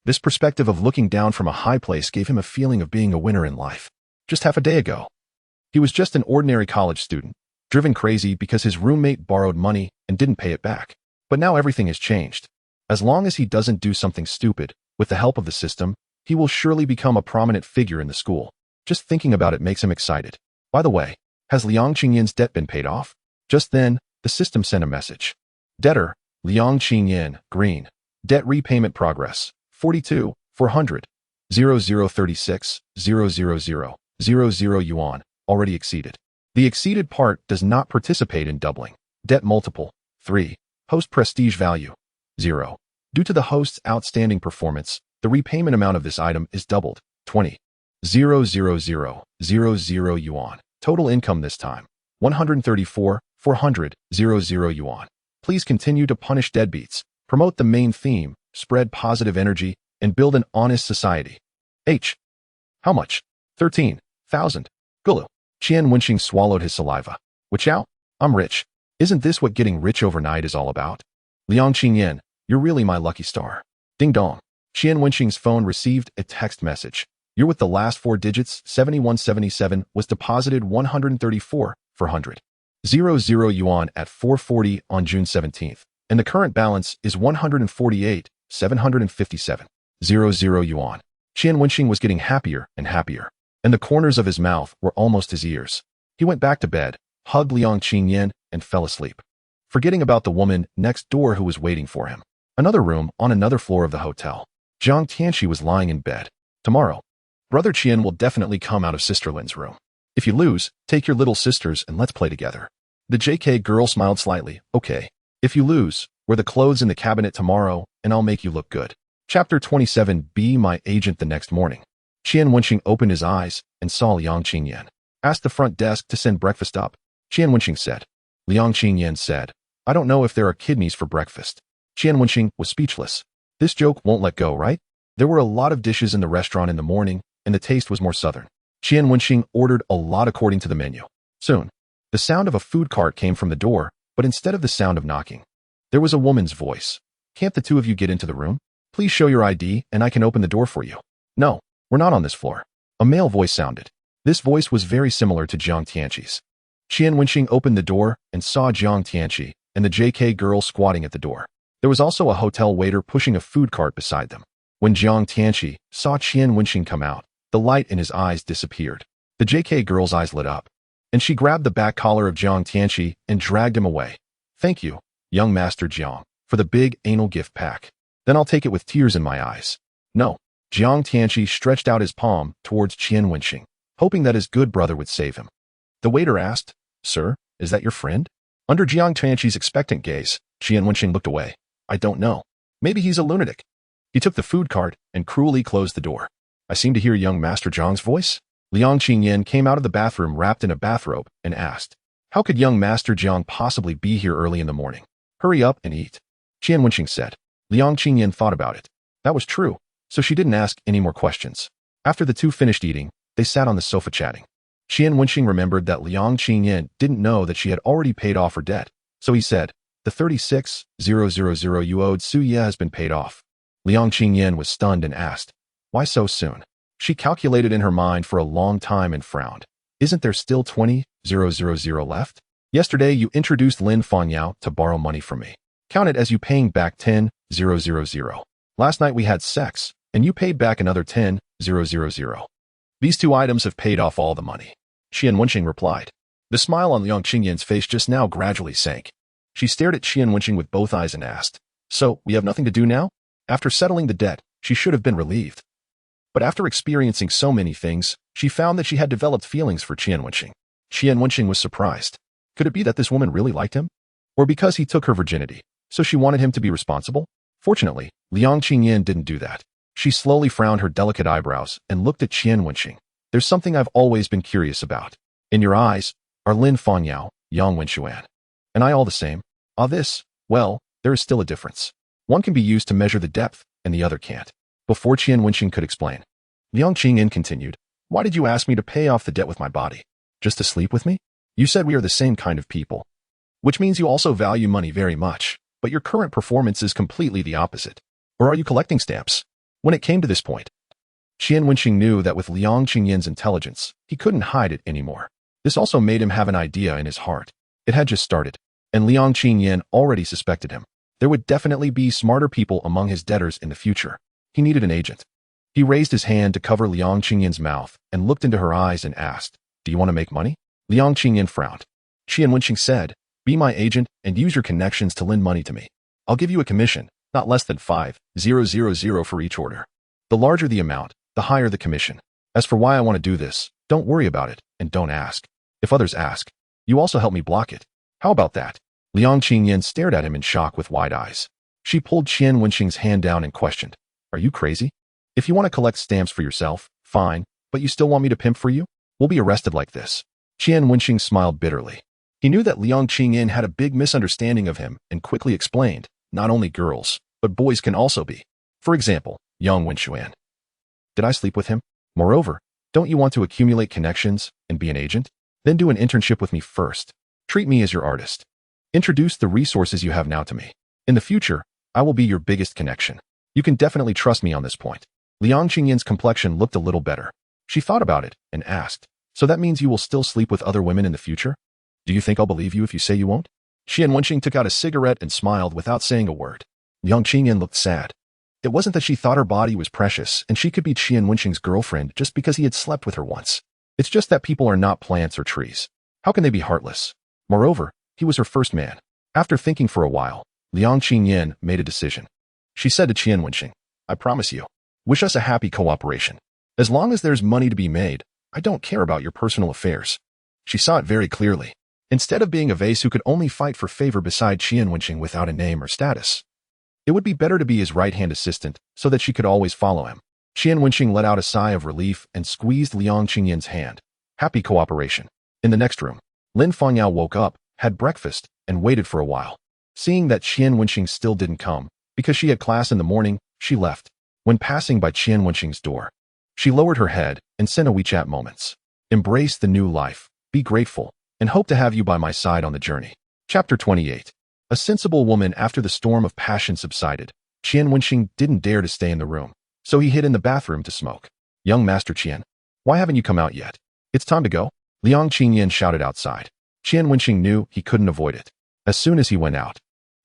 This perspective of looking down from a high place gave him a feeling of being a winner in life. Just half a day ago, he was just an ordinary college student, driven crazy because his roommate borrowed money and didn't pay it back. But now everything has changed. As long as he doesn't do something stupid, with the help of the system, he will surely become a prominent figure in the school. Just thinking about it makes him excited. By the way, has Liang Qingyan's debt been paid off? Just then, the system sent a message. Debtor, Liang Qingyan, green. Debt repayment progress, 42, 400, 0036, 000 yuan, already exceeded. The exceeded part does not participate in doubling. Debt multiple, 3. Host prestige value, 0. Due to the host's outstanding performance, the repayment amount of this item is doubled, 20. 000 yuan. Total income this time, 134, 400, 00 yuan. Please continue to punish deadbeats, promote the main theme, spread positive energy, and build an honest society. H. How much? 13,000. Gulu. Qian Wenxing swallowed his saliva. Wichao, I'm rich. Isn't this what getting rich overnight is all about? Liang Qingyan, you're really my lucky star. Ding dong. Qian Wenxing's phone received a text message. You're with the last 4 digits, 7177, was deposited 134, 400. 00 yuan at 4:40 on June 17th, and the current balance is 148, 757. 00 yuan. Qian Wenxing was getting happier and happier, and the corners of his mouth were almost his ears. He went back to bed, hugged Liang Qingyan, and fell asleep, forgetting about the woman next door who was waiting for him. Another room on another floor of the hotel. Jiang Tianqi was lying in bed. Tomorrow, Brother Qian will definitely come out of Sister Lin's room. If you lose, take your little sisters and let's play together. The JK girl smiled slightly. Okay. If you lose, wear the clothes in the cabinet tomorrow and I'll make you look good. Chapter 27. Be my agent. The next morning, Qian Wenxing opened his eyes and saw Liang Qingyan. Asked the front desk to send breakfast up. Qian Wenxing said. Liang Qingyan said, I don't know if there are kidneys for breakfast. Qian Wenxing was speechless. This joke won't let go, right? There were a lot of dishes in the restaurant in the morning, and the taste was more southern. Qian Wenxing ordered a lot according to the menu. Soon, the sound of a food cart came from the door, but instead of the sound of knocking, there was a woman's voice. Can't the two of you get into the room? Please show your ID and I can open the door for you. No, we're not on this floor. A male voice sounded. This voice was very similar to Jiang Tianqi's. Qian Wenxing opened the door and saw Jiang Tianqi and the JK girl squatting at the door. There was also a hotel waiter pushing a food cart beside them. When Jiang Tianqi saw Qian Wenxing come out, the light in his eyes disappeared. The JK girl's eyes lit up, and she grabbed the back collar of Jiang Tianqi and dragged him away. Thank you, young Master Jiang, for the big anal gift pack. Then I'll take it with tears in my eyes. No. Jiang Tianqi stretched out his palm towards Qian Wenxing, hoping that his good brother would save him. The waiter asked, Sir, is that your friend? Under Jiang Tianqi's expectant gaze, Qian Wenxing looked away. I don't know. Maybe he's a lunatic. He took the food cart and cruelly closed the door. I seem to hear young Master Jiang's voice. Liang Qingyan came out of the bathroom wrapped in a bathrobe and asked, How could young Master Jiang possibly be here early in the morning? Hurry up and eat. Qian Wenxing said. Liang Qingyan thought about it. That was true, so she didn't ask any more questions. After the two finished eating, they sat on the sofa chatting. Qian Wenxing remembered that Liang Qingyan didn't know that she had already paid off her debt, so he said, The 36,000 you owed Su Ye has been paid off. Liang Qingyan was stunned and asked, Why so soon? She calculated in her mind for a long time and frowned. Isn't there still 20,000 left? Yesterday you introduced Lin Fanyao to borrow money from me. Count it as you paying back 10,000. Last night we had sex, and you paid back another 10,000. These two items have paid off all the money. Qian Wenxing replied. The smile on Liang Qingyan's face just now gradually sank. She stared at Qian Wenxing with both eyes and asked, So, we have nothing to do now? After settling the debt, she should have been relieved. But after experiencing so many things, she found that she had developed feelings for Qian Wenxing. Qian Wenxing was surprised. Could it be that this woman really liked him? Or because he took her virginity, so she wanted him to be responsible? Fortunately, Liang Qingyan didn't do that. She slowly frowned her delicate eyebrows and looked at Qian Wenxing. There's something I've always been curious about. In your eyes, are Lin Fanyao, Yang Wenxuan, and I all the same? Well, there is still a difference. One can be used to measure the depth, and the other can't. Before Qian Wenxing could explain, Liang Qingyan continued, Why did you ask me to pay off the debt with my body? Just to sleep with me? You said we are the same kind of people. Which means you also value money very much, but your current performance is completely the opposite. Or are you collecting stamps? When it came to this point, Qian Wenxing knew that with Liang Qingyan's intelligence, he couldn't hide it anymore. This also made him have an idea in his heart. It had just started, and Liang Qingyan already suspected him. There would definitely be smarter people among his debtors in the future. He needed an agent. He raised his hand to cover Liang Qingyan's mouth and looked into her eyes and asked, "Do you want to make money?" Liang Qingyan frowned. Qian Wenxing said, "Be my agent and use your connections to lend money to me. I'll give you a commission, not less than 5,000 for each order. The larger the amount, the higher the commission. As for why I want to do this, don't worry about it and don't ask. If others ask, you also help me block it. How about that?" Liang Qingyan stared at him in shock with wide eyes. She pulled Qian Wenxing's hand down and questioned, "Are you crazy? If you want to collect stamps for yourself, fine, but you still want me to pimp for you? We'll be arrested like this." Qian Wenxing smiled bitterly. He knew that Liang Qingyan had a big misunderstanding of him and quickly explained, not only girls, but boys can also be. For example, young Wenxuan. Did I sleep with him? Moreover, don't you want to accumulate connections and be an agent? Then do an internship with me first. Treat me as your artist. Introduce the resources you have now to me. In the future, I will be your biggest connection. You can definitely trust me on this point. Liang Qingyan's complexion looked a little better. She thought about it and asked, "So that means you will still sleep with other women in the future? Do you think I'll believe you if you say you won't?" Qian Wenxing took out a cigarette and smiled without saying a word. Liang Qingyan looked sad. It wasn't that she thought her body was precious and she could be Qian Wenxing's girlfriend just because he had slept with her once. It's just that people are not plants or trees. How can they be heartless? Moreover, he was her first man. After thinking for a while, Liang Qingyan made a decision. She said to Qian Wenxing, "I promise you, wish us a happy cooperation. As long as there's money to be made, I don't care about your personal affairs." She saw it very clearly. Instead of being a vase who could only fight for favor beside Qian Wenxing without a name or status, it would be better to be his right-hand assistant so that she could always follow him. Qian Wenxing let out a sigh of relief and squeezed Liang Qingyan's hand. Happy cooperation. In the next room, Lin Fangyao woke up, had breakfast, and waited for a while. Seeing that Qian Wenxing still didn't come, because she had class in the morning, she left. When passing by Qian Wenxing's door, she lowered her head and sent a WeChat moments. "Embrace the new life, be grateful, and hope to have you by my side on the journey." Chapter 28. A sensible woman. After the storm of passion subsided, Qian Wenxing didn't dare to stay in the room, so he hid in the bathroom to smoke. "Young Master Qian, why haven't you come out yet? It's time to go," Liang Qingyan shouted outside. Qian Wenxing knew he couldn't avoid it. As soon as he went out,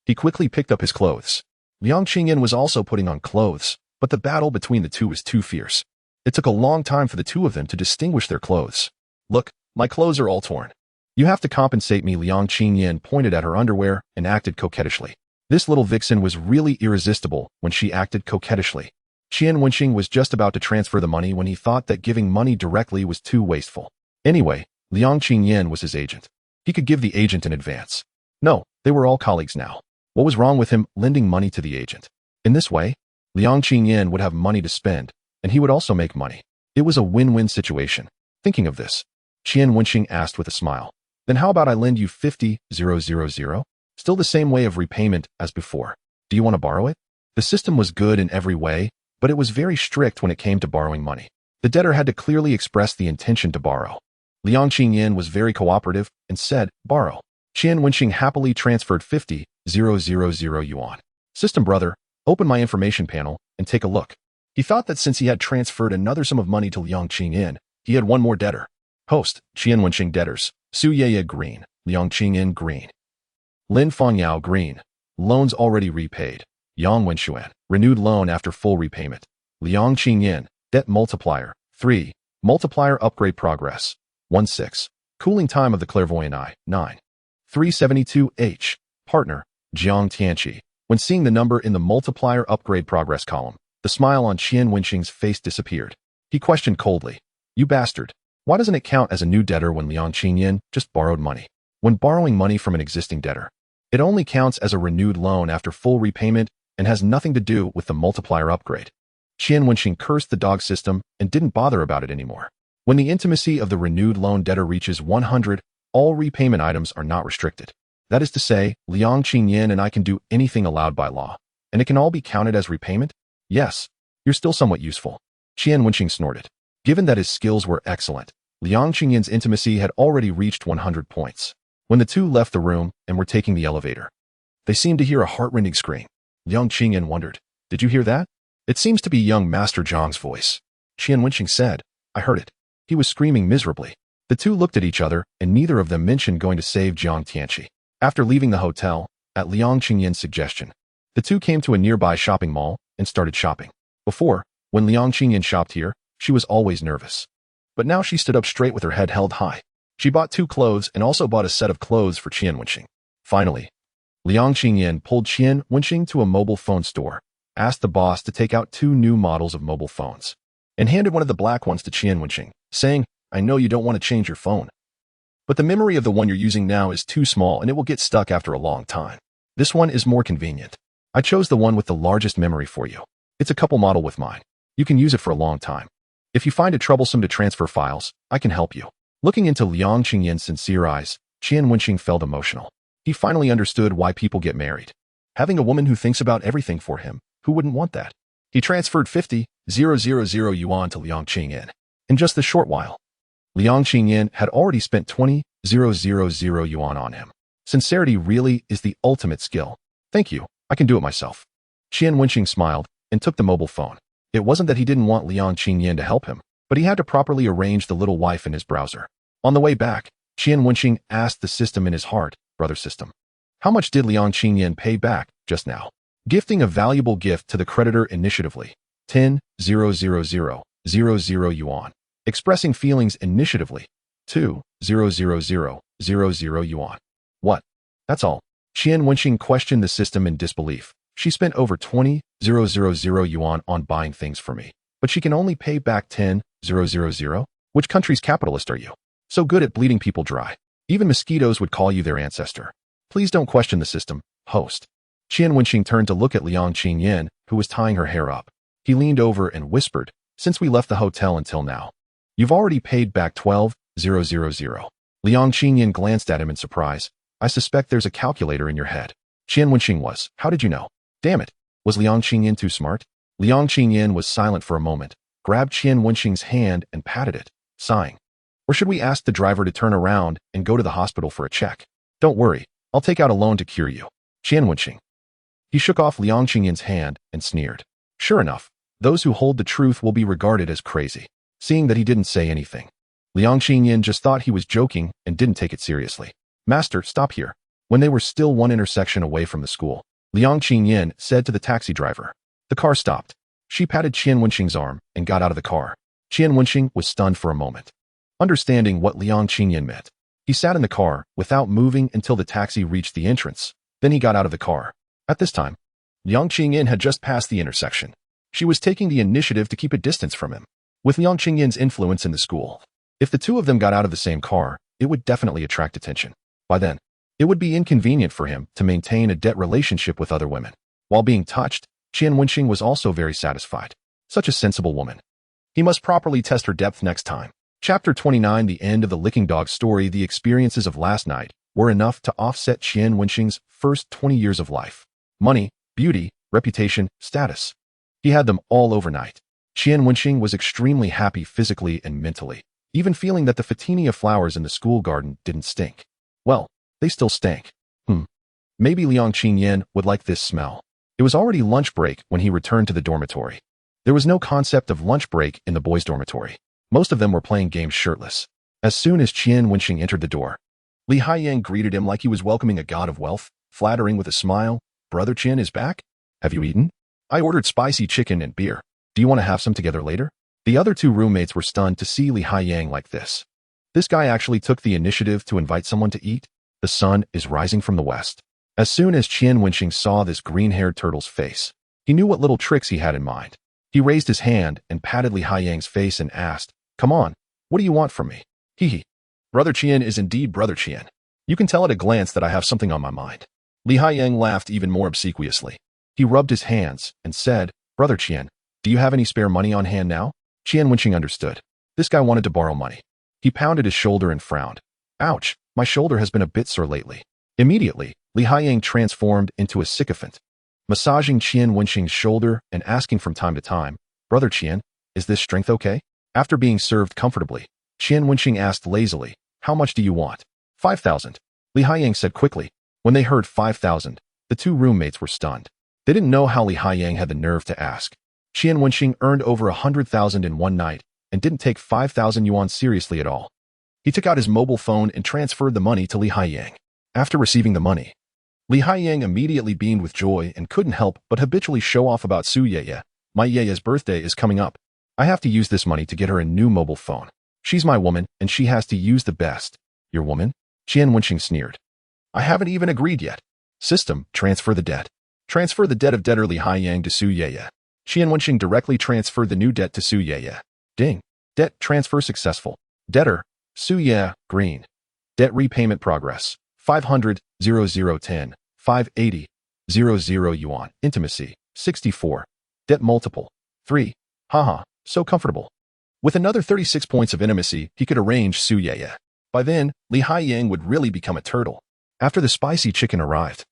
he quickly picked up his clothes. Liang Qingyan was also putting on clothes, but the battle between the two was too fierce. It took a long time for the two of them to distinguish their clothes. "Look, my clothes are all torn. You have to compensate me." Liang Qingyan pointed at her underwear and acted coquettishly. This little vixen was really irresistible when she acted coquettishly. Qian Wenxing was just about to transfer the money when he thought that giving money directly was too wasteful. Anyway, Liang Qingyan was his agent. He could give the agent an advance. No, they were all colleagues now. What was wrong with him lending money to the agent? In this way, Liang Qingyan would have money to spend, and he would also make money. It was a win-win situation. Thinking of this, Qian Wenxing asked with a smile, "Then how about I lend you 50,000? Still the same way of repayment as before. Do you want to borrow it?" The system was good in every way, but it was very strict when it came to borrowing money. The debtor had to clearly express the intention to borrow. Liang Qingyan was very cooperative and said, "Borrow." Qian Wenxing happily transferred 50,000 yuan. "System brother, open my information panel and take a look." He thought that since he had transferred another sum of money to Liang Qingyan, he had one more debtor. Host, Qian Wenxing debtors, Su Yeye green, Liang Qingyan green. Lin Fangyao green, loans already repaid. Yang Wenxuan, renewed loan after full repayment. Liang Qingyan, debt multiplier, 3, multiplier upgrade progress, 16, cooling time of the clairvoyant eye, 9. 372H, partner, Jiang Tianqi. When seeing the number in the multiplier upgrade progress column, the smile on Qian Wenxing's face disappeared. He questioned coldly, "You bastard, why doesn't it count as a new debtor when Liang Qingyan just borrowed money? When borrowing money from an existing debtor, it only counts as a renewed loan after full repayment and has nothing to do with the multiplier upgrade." Qian Wenxing cursed the dog system and didn't bother about it anymore. When the intimacy of the renewed loan debtor reaches 100, all repayment items are not restricted. That is to say, Liang Qingyan and I can do anything allowed by law, and it can all be counted as repayment? Yes, you're still somewhat useful. Qian Wenxing snorted. Given that his skills were excellent, Liang Qingyan's intimacy had already reached 100 points. When the two left the room and were taking the elevator, they seemed to hear a heart-rending scream. Liang Qingyan wondered, "Did you hear that?" "It seems to be young Master Zhang's voice." Qian Wenxing said, "I heard it. He was screaming miserably." The two looked at each other, and neither of them mentioned going to save Jiang Tianqi. After leaving the hotel, at Liang Qingyan's suggestion, The two came to a nearby shopping mall and started shopping. Before, when Liang Qingyan shopped here, she was always nervous. But now she stood up straight with her head held high. She bought 2 clothes and also bought a set of clothes for Qian Wenxing. Finally, Liang Qingyan pulled Qian Wenxing to a mobile phone store, asked the boss to take out 2 new models of mobile phones, and handed one of the black ones to Qian Wenxing, saying, "I know you don't want to change your phone, but the memory of the one you're using now is too small and it will get stuck after a long time. This one is more convenient. I chose the one with the largest memory for you. It's a couple model with mine. You can use it for a long time. If you find it troublesome to transfer files, I can help you." Looking into Liang Qingyan's sincere eyes, Qian Wenxing felt emotional. He finally understood why people get married. Having a woman who thinks about everything for him, who wouldn't want that? He transferred 50,000 yuan to Liang Qingyan. In just a short while, Liang Qingyan had already spent 20,000 yuan on him. Sincerity really is the ultimate skill. "Thank you, I can do it myself." Qian Wenxing smiled and took the mobile phone. It wasn't that he didn't want Liang Qingyan to help him, but he had to properly arrange the little wife in his browser. On the way back, Qian Wenxing asked the system in his heart, "Brother system, how much did Liang Qingyan pay back just now?" Gifting a valuable gift to the creditor initiatively, 10,000 yuan. Expressing feelings initiatively, 2,000 yuan. What? That's all. Qian Wenxing questioned the system in disbelief. She spent over 20,000 yuan on buying things for me, but she can only pay back 10,000? Which country's capitalist are you? So good at bleeding people dry. Even mosquitoes would call you their ancestor. Please don't question the system, host. Qian Wenxing turned to look at Liang Qingyan, who was tying her hair up. He leaned over and whispered, "Since we left the hotel until now, you've already paid back 12,000. Liang Qingyan glanced at him in surprise. "I suspect there's a calculator in your head." Qian Wenxing was. "How did you know?" "Damn it. Was Liang Qingyan too smart?" Liang Qingyan was silent for a moment, grabbed Qian Wenxing's hand and patted it, sighing. "Or should we ask the driver to turn around and go to the hospital for a check? Don't worry, I'll take out a loan to cure you." Qian Wenxing. He shook off Liang Qingyan's hand and sneered. Sure enough, those who hold the truth will be regarded as crazy. Seeing that he didn't say anything, Liang Qingyan just thought he was joking and didn't take it seriously. "Master, stop here." When they were still one intersection away from the school, Liang Qingyan said to the taxi driver. The car stopped. She patted Qian Wenxing's arm and got out of the car. Qian Wenxing was stunned for a moment, understanding what Liang Qingyan meant. He sat in the car without moving until the taxi reached the entrance. Then he got out of the car. At this time, Liang Qingyan had just passed the intersection. She was taking the initiative to keep a distance from him. With Liang Qingyan's influence in the school, if the two of them got out of the same car, it would definitely attract attention. By then, it would be inconvenient for him to maintain a debt relationship with other women. While being touched, Qian Wenxing was also very satisfied. Such a sensible woman. He must properly test her depth next time. Chapter 29. The end of the licking dog story. The experiences of last night were enough to offset Qian Wenxing's first 20 years of life. Money, beauty, reputation, status. He had them all overnight. Qian Wenxing was extremely happy physically and mentally, even feeling that the photinia flowers in the school garden didn't stink. Well, they still stank. Maybe Liang Qingyan would like this smell. It was already lunch break when he returned to the dormitory. There was no concept of lunch break in the boys' dormitory. Most of them were playing games shirtless. As soon as Qian Wenxing entered the door, Li Haiyang greeted him like he was welcoming a god of wealth, flattering with a smile. "Brother Qian is back? Have you eaten? I ordered spicy chicken and beer. Do you want to have some together later?" The other two roommates were stunned to see Li Haiyang like this. This guy actually took the initiative to invite someone to eat. The sun is rising from the west. As soon as Qian Wenxing saw this green-haired turtle's face, he knew what little tricks he had in mind. He raised his hand and patted Li Haiyang's face and asked, "Come on, what do you want from me?" Hee. Brother Qian is indeed Brother Qian. You can tell at a glance that I have something on my mind. Li Haiyang laughed even more obsequiously. He rubbed his hands and said, "Brother Qian, do you have any spare money on hand now?" Qian Wenxing understood. This guy wanted to borrow money. He pounded his shoulder and frowned. "Ouch, my shoulder has been a bit sore lately." Immediately, Li Haiyang transformed into a sycophant, massaging Qian Wenxing's shoulder and asking from time to time, "Brother Qian, is this strength okay?" After being served comfortably, Qian Wenxing asked lazily, "How much do you want?" 5,000. Li Haiyang said quickly. When they heard 5,000, the two roommates were stunned. They didn't know how Li Haiyang had the nerve to ask. Qian Wenxing earned over 100,000 in one night and didn't take 5,000 yuan seriously at all. He took out his mobile phone and transferred the money to Li Haiyang. After receiving the money, Li Haiyang immediately beamed with joy and couldn't help but habitually show off about Su Yeye. My Yeye's birthday is coming up. I have to use this money to get her a new mobile phone. She's my woman, and she has to use the best. Your woman? Qian Wenxing sneered. I haven't even agreed yet. System, transfer the debt. Transfer the debt of debtor Li Haiyang to Su Yeye. Qian Wenxing directly transferred the new debt to Su Yeye. Ding. Debt transfer successful. Debtor, Su Yeye, green. Debt repayment progress. 500, 0010, 580, 00 yuan. Intimacy, 64. Debt multiple, 3. Haha, so comfortable. With another 36 points of intimacy, he could arrange Su Yeye. By then, Li Haiyang would really become a turtle. After the spicy chicken arrived,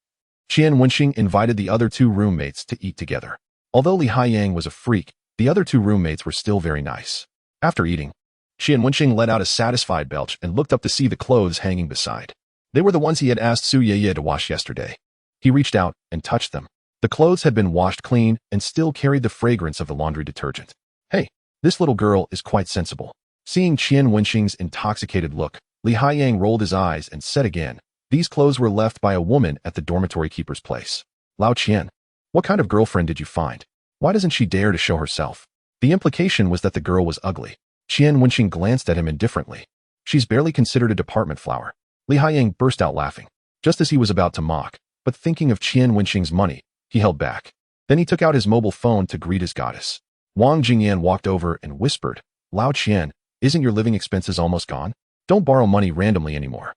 Qian Wenxing invited the other two roommates to eat together. Although Li Haiyang was a freak, the other two roommates were still very nice. After eating, Qian Wenxing let out a satisfied belch and looked up to see the clothes hanging beside. They were the ones he had asked Su Yeye to wash yesterday. He reached out and touched them. The clothes had been washed clean and still carried the fragrance of the laundry detergent. Hey, this little girl is quite sensible. Seeing Qian Wenxing's intoxicated look, Li Haiyang rolled his eyes and said again, these clothes were left by a woman at the dormitory keeper's place. Lao Qian, what kind of girlfriend did you find? Why doesn't she dare to show herself? The implication was that the girl was ugly. Qian Wenxing glanced at him indifferently. She's barely considered a department flower. Li Haiyang burst out laughing, just as he was about to mock, but thinking of Qian Wenxing's money, he held back. Then he took out his mobile phone to greet his goddess. Wang Jingyan walked over and whispered, Lao Qian, isn't your living expenses almost gone? Don't borrow money randomly anymore.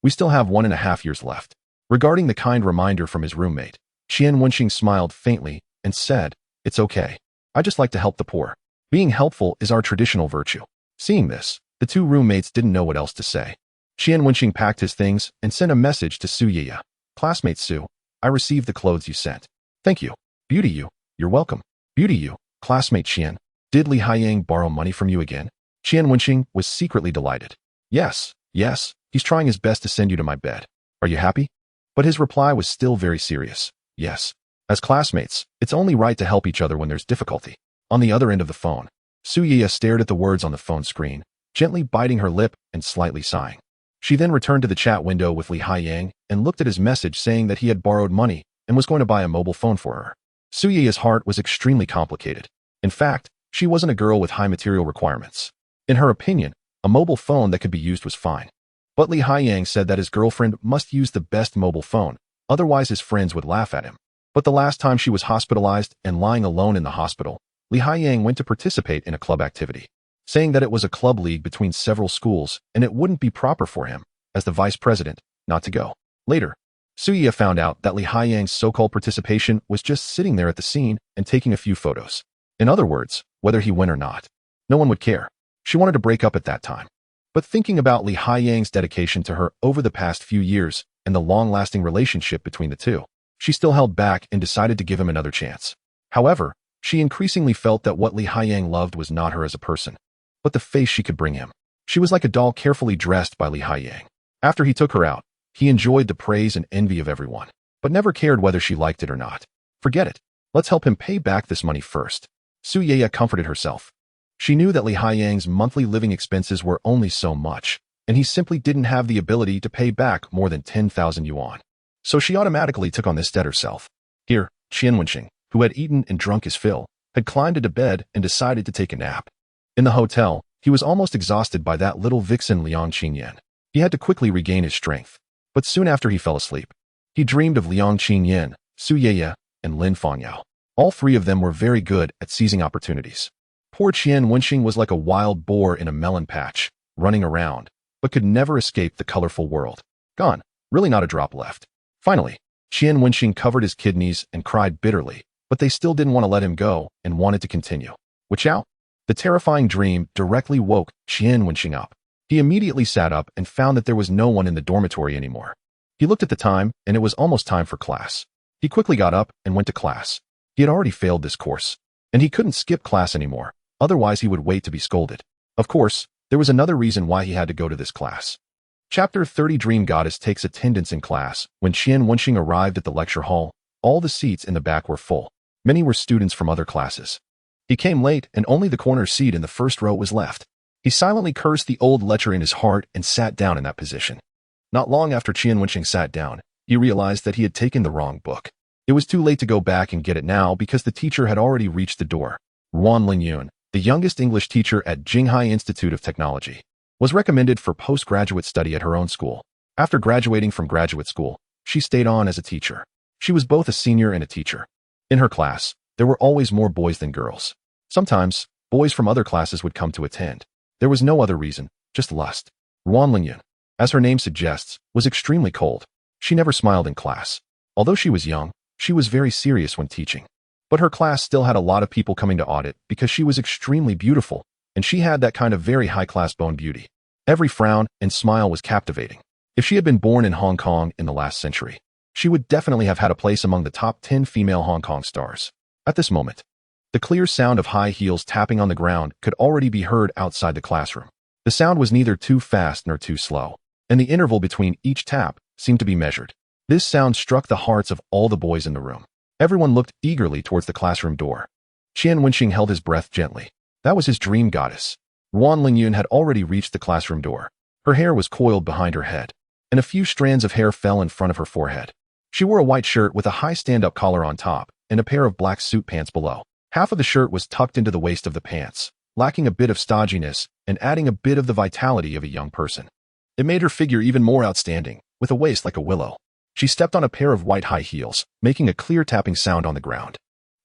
We still have 1.5 years left. Regarding the kind reminder from his roommate, Qian Wenxing smiled faintly and said, it's okay. I just like to help the poor. Being helpful is our traditional virtue. Seeing this, the two roommates didn't know what else to say. Qian Wenxing packed his things and sent a message to Su Yeye. Classmate Su, I received the clothes you sent. Thank you. Beauty you. You're welcome. Beauty you. Classmate Qian, did Li Haiyang borrow money from you again? Qian Wenxing was secretly delighted. Yes, he's trying his best to send you to my bed. Are you happy? But his reply was still very serious. Yes. As classmates, it's only right to help each other when there's difficulty. On the other end of the phone, Su Yeye stared at the words on the phone screen, gently biting her lip and slightly sighing. She then returned to the chat window with Li Haiyang and looked at his message saying that he had borrowed money and was going to buy a mobile phone for her. Su Yeye's heart was extremely complicated. In fact, she wasn't a girl with high material requirements. In her opinion, a mobile phone that could be used was fine. But Li Haiyang said that his girlfriend must use the best mobile phone, otherwise his friends would laugh at him. But the last time she was hospitalized and lying alone in the hospital, Li Haiyang went to participate in a club activity, saying that it was a club league between several schools and it wouldn't be proper for him, as the vice president, not to go. Later, Su Yeye found out that Li Haiyang's so-called participation was just sitting there at the scene and taking a few photos. In other words, whether he went or not, no one would care. She wanted to break up at that time. But thinking about Li Haiyang's dedication to her over the past few years and the long-lasting relationship between the two, she still held back and decided to give him another chance. However, she increasingly felt that what Li Haiyang loved was not her as a person, but the face she could bring him. She was like a doll carefully dressed by Li Haiyang. After he took her out, he enjoyed the praise and envy of everyone, but never cared whether she liked it or not. Forget it. Let's help him pay back this money first. Su Yeye comforted herself. She knew that Li Haiyang's monthly living expenses were only so much, and he simply didn't have the ability to pay back more than 10,000 yuan. So she automatically took on this debt herself. Here, Qian Wenxing, who had eaten and drunk his fill, had climbed into bed and decided to take a nap. In the hotel, he was almost exhausted by that little vixen Liang Qinyan. He had to quickly regain his strength. But soon after he fell asleep, he dreamed of Liang Qinyan, Su Yeye, and Lin Fangyao. All three of them were very good at seizing opportunities. Poor Qian Wenxing was like a wild boar in a melon patch, running around, but could never escape the colorful world. Gone, really not a drop left. Finally, Qian Wenxing covered his kidneys and cried bitterly, but they still didn't want to let him go and wanted to continue. Wichow? The terrifying dream directly woke Qian Wenxing up. He immediately sat up and found that there was no one in the dormitory anymore. He looked at the time, and it was almost time for class. He quickly got up and went to class. He had already failed this course, and he couldn't skip class anymore, otherwise he would wait to be scolded. Of course, there was another reason why he had to go to this class. Chapter 30 Dream Goddess takes attendance in class. When Qian Wenxing arrived at the lecture hall, all the seats in the back were full. Many were students from other classes. He came late and only the corner seat in the first row was left. He silently cursed the old lecturer in his heart and sat down in that position. Not long after Qian Wenxing sat down, He realized that he had taken the wrong book. It was too late to go back and get it now because the teacher had already reached the door. Wan Lingyun, the youngest English teacher at Jinghai Institute of Technology, was recommended for postgraduate study at her own school. After graduating from graduate school, she stayed on as a teacher. She was both a senior and a teacher. In her class, there were always more boys than girls. Sometimes, boys from other classes would come to attend. There was no other reason, just lust. Wan Lingyun, as her name suggests, was extremely cold. She never smiled in class. Although she was young, she was very serious when teaching. But her class still had a lot of people coming to audit because she was extremely beautiful, and she had that kind of very high-class bone beauty. Every frown and smile was captivating. If she had been born in Hong Kong in the last century, she would definitely have had a place among the top 10 female Hong Kong stars. At this moment, the clear sound of high heels tapping on the ground could already be heard outside the classroom. The sound was neither too fast nor too slow, and the interval between each tap seemed to be measured. This sound struck the hearts of all the boys in the room. Everyone looked eagerly towards the classroom door. Qian Wenxing held his breath gently. That was his dream goddess. Wan Lingyun had already reached the classroom door. Her hair was coiled behind her head, and a few strands of hair fell in front of her forehead. She wore a white shirt with a high stand-up collar on top and a pair of black suit pants below. Half of the shirt was tucked into the waist of the pants, lacking a bit of stodginess and adding a bit of the vitality of a young person. It made her figure even more outstanding, with a waist like a willow. She stepped on a pair of white high heels, making a clear tapping sound on the ground.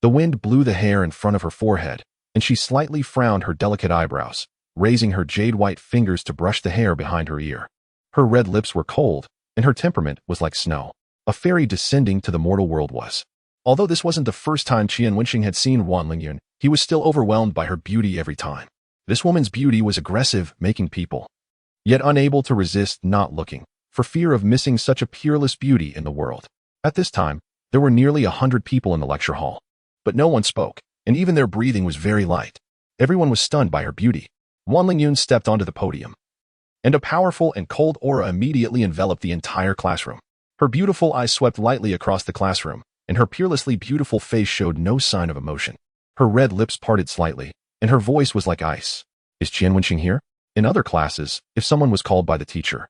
The wind blew the hair in front of her forehead, and she slightly frowned her delicate eyebrows, raising her jade-white fingers to brush the hair behind her ear. Her red lips were cold, and her temperament was like snow. A fairy descending to the mortal world was. Although this wasn't the first time Qian Wenxing had seen Wan Lingyun, he was still overwhelmed by her beauty every time. This woman's beauty was aggressive, making people, yet unable to resist not looking, for fear of missing such a peerless beauty in the world. At this time, there were nearly 100 people in the lecture hall, but no one spoke, and even their breathing was very light. Everyone was stunned by her beauty. Wan Lingyun stepped onto the podium, and a powerful and cold aura immediately enveloped the entire classroom. Her beautiful eyes swept lightly across the classroom, and her peerlessly beautiful face showed no sign of emotion. Her red lips parted slightly, and her voice was like ice. Is Qian Wenxing here? In other classes, if someone was called by the teacher,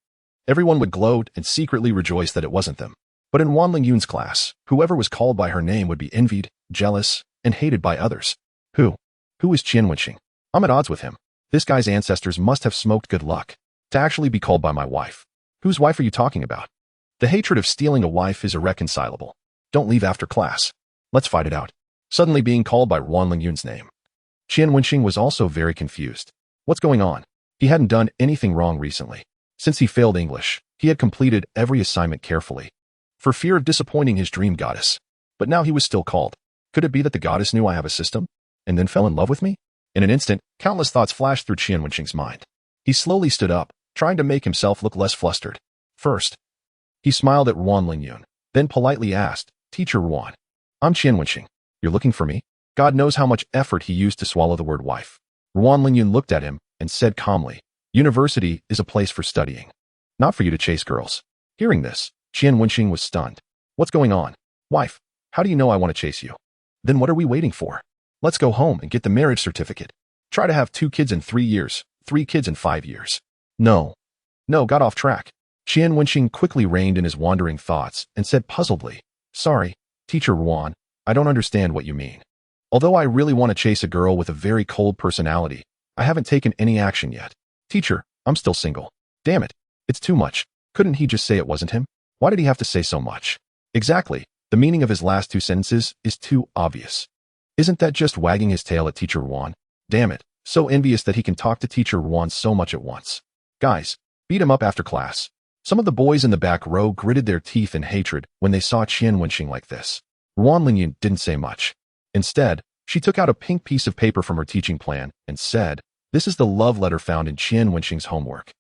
everyone would gloat and secretly rejoice that it wasn't them. But in Wan Lingyun's class, whoever was called by her name would be envied, jealous, and hated by others. Who is Qian Wenxing? I'm at odds with him. This guy's ancestors must have smoked good luck to actually be called by my wife. Whose wife are you talking about? The hatred of stealing a wife is irreconcilable. Don't leave after class. Let's fight it out. Suddenly being called by Wan Lingyun's name. Qian Wenxing was also very confused. What's going on? He hadn't done anything wrong recently. Since he failed English, he had completed every assignment carefully, for fear of disappointing his dream goddess. But now he was still called. Could it be that the goddess knew I have a system, and then fell in love with me? In an instant, countless thoughts flashed through Qian Wenxing's mind. He slowly stood up, trying to make himself look less flustered. First, he smiled at Wan Lingyun, then politely asked, Teacher Wan, I'm Qian Wenxing. You're looking for me? God knows how much effort he used to swallow the word wife. Wan Lingyun looked at him and said calmly, University is a place for studying, not for you to chase girls. Hearing this, Qian Wenxing was stunned. What's going on? Wife, how do you know I want to chase you? Then what are we waiting for? Let's go home and get the marriage certificate. Try to have 2 kids in 3 years, 3 kids in 5 years. No, got off track. Qian Wenxing quickly reined in his wandering thoughts and said puzzledly, Sorry, Teacher Wan, I don't understand what you mean. Although I really want to chase a girl with a very cold personality, I haven't taken any action yet. Teacher, I'm still single. Damn it, it's too much. Couldn't he just say it wasn't him? Why did he have to say so much? Exactly, the meaning of his last 2 sentences is too obvious. Isn't that just wagging his tail at Teacher Wan? Damn it, so envious that he can talk to Teacher Wan so much at once. Guys, beat him up after class. Some of the boys in the back row gritted their teeth in hatred when they saw Qian Wenxing like this. Wan Lingyun didn't say much. Instead, she took out a pink piece of paper from her teaching plan and said, This is the love letter found in Qian Wenxing's homework.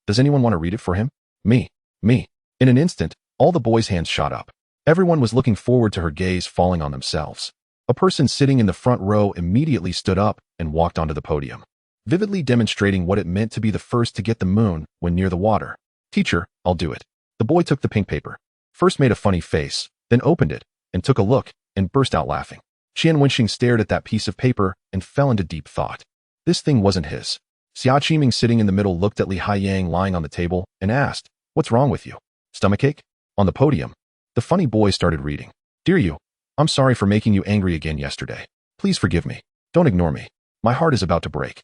Does anyone want to read it for him? Me. In an instant, all the boys' hands shot up. Everyone was looking forward to her gaze falling on themselves. A person sitting in the front row immediately stood up and walked onto the podium, vividly demonstrating what it meant to be the first to get the moon when near the water. Teacher, I'll do it. The boy took the pink paper, first made a funny face, then opened it, and took a look, and burst out laughing. Qian Wenxing stared at that piece of paper and fell into deep thought. This thing wasn't his. Xia Qiming sitting in the middle looked at Li Haiyang lying on the table and asked, What's wrong with you? Stomachache? On the podium, The funny boy started reading. Dear you, I'm sorry for making you angry again yesterday. Please forgive me. Don't ignore me. My heart is about to break.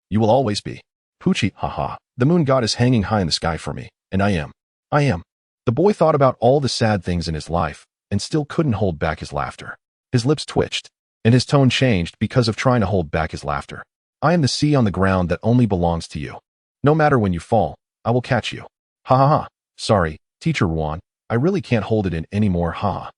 You will always be. Poochie, haha. The moon god is hanging high in the sky for me, and I am. The boy thought about all the sad things in his life and still couldn't hold back his laughter. His lips twitched, and his tone changed because of trying to hold back his laughter. I am the sea on the ground that only belongs to you. No matter when you fall, I will catch you. Ha ha ha. Sorry, Teacher Ruan, I really can't hold it in anymore, ha.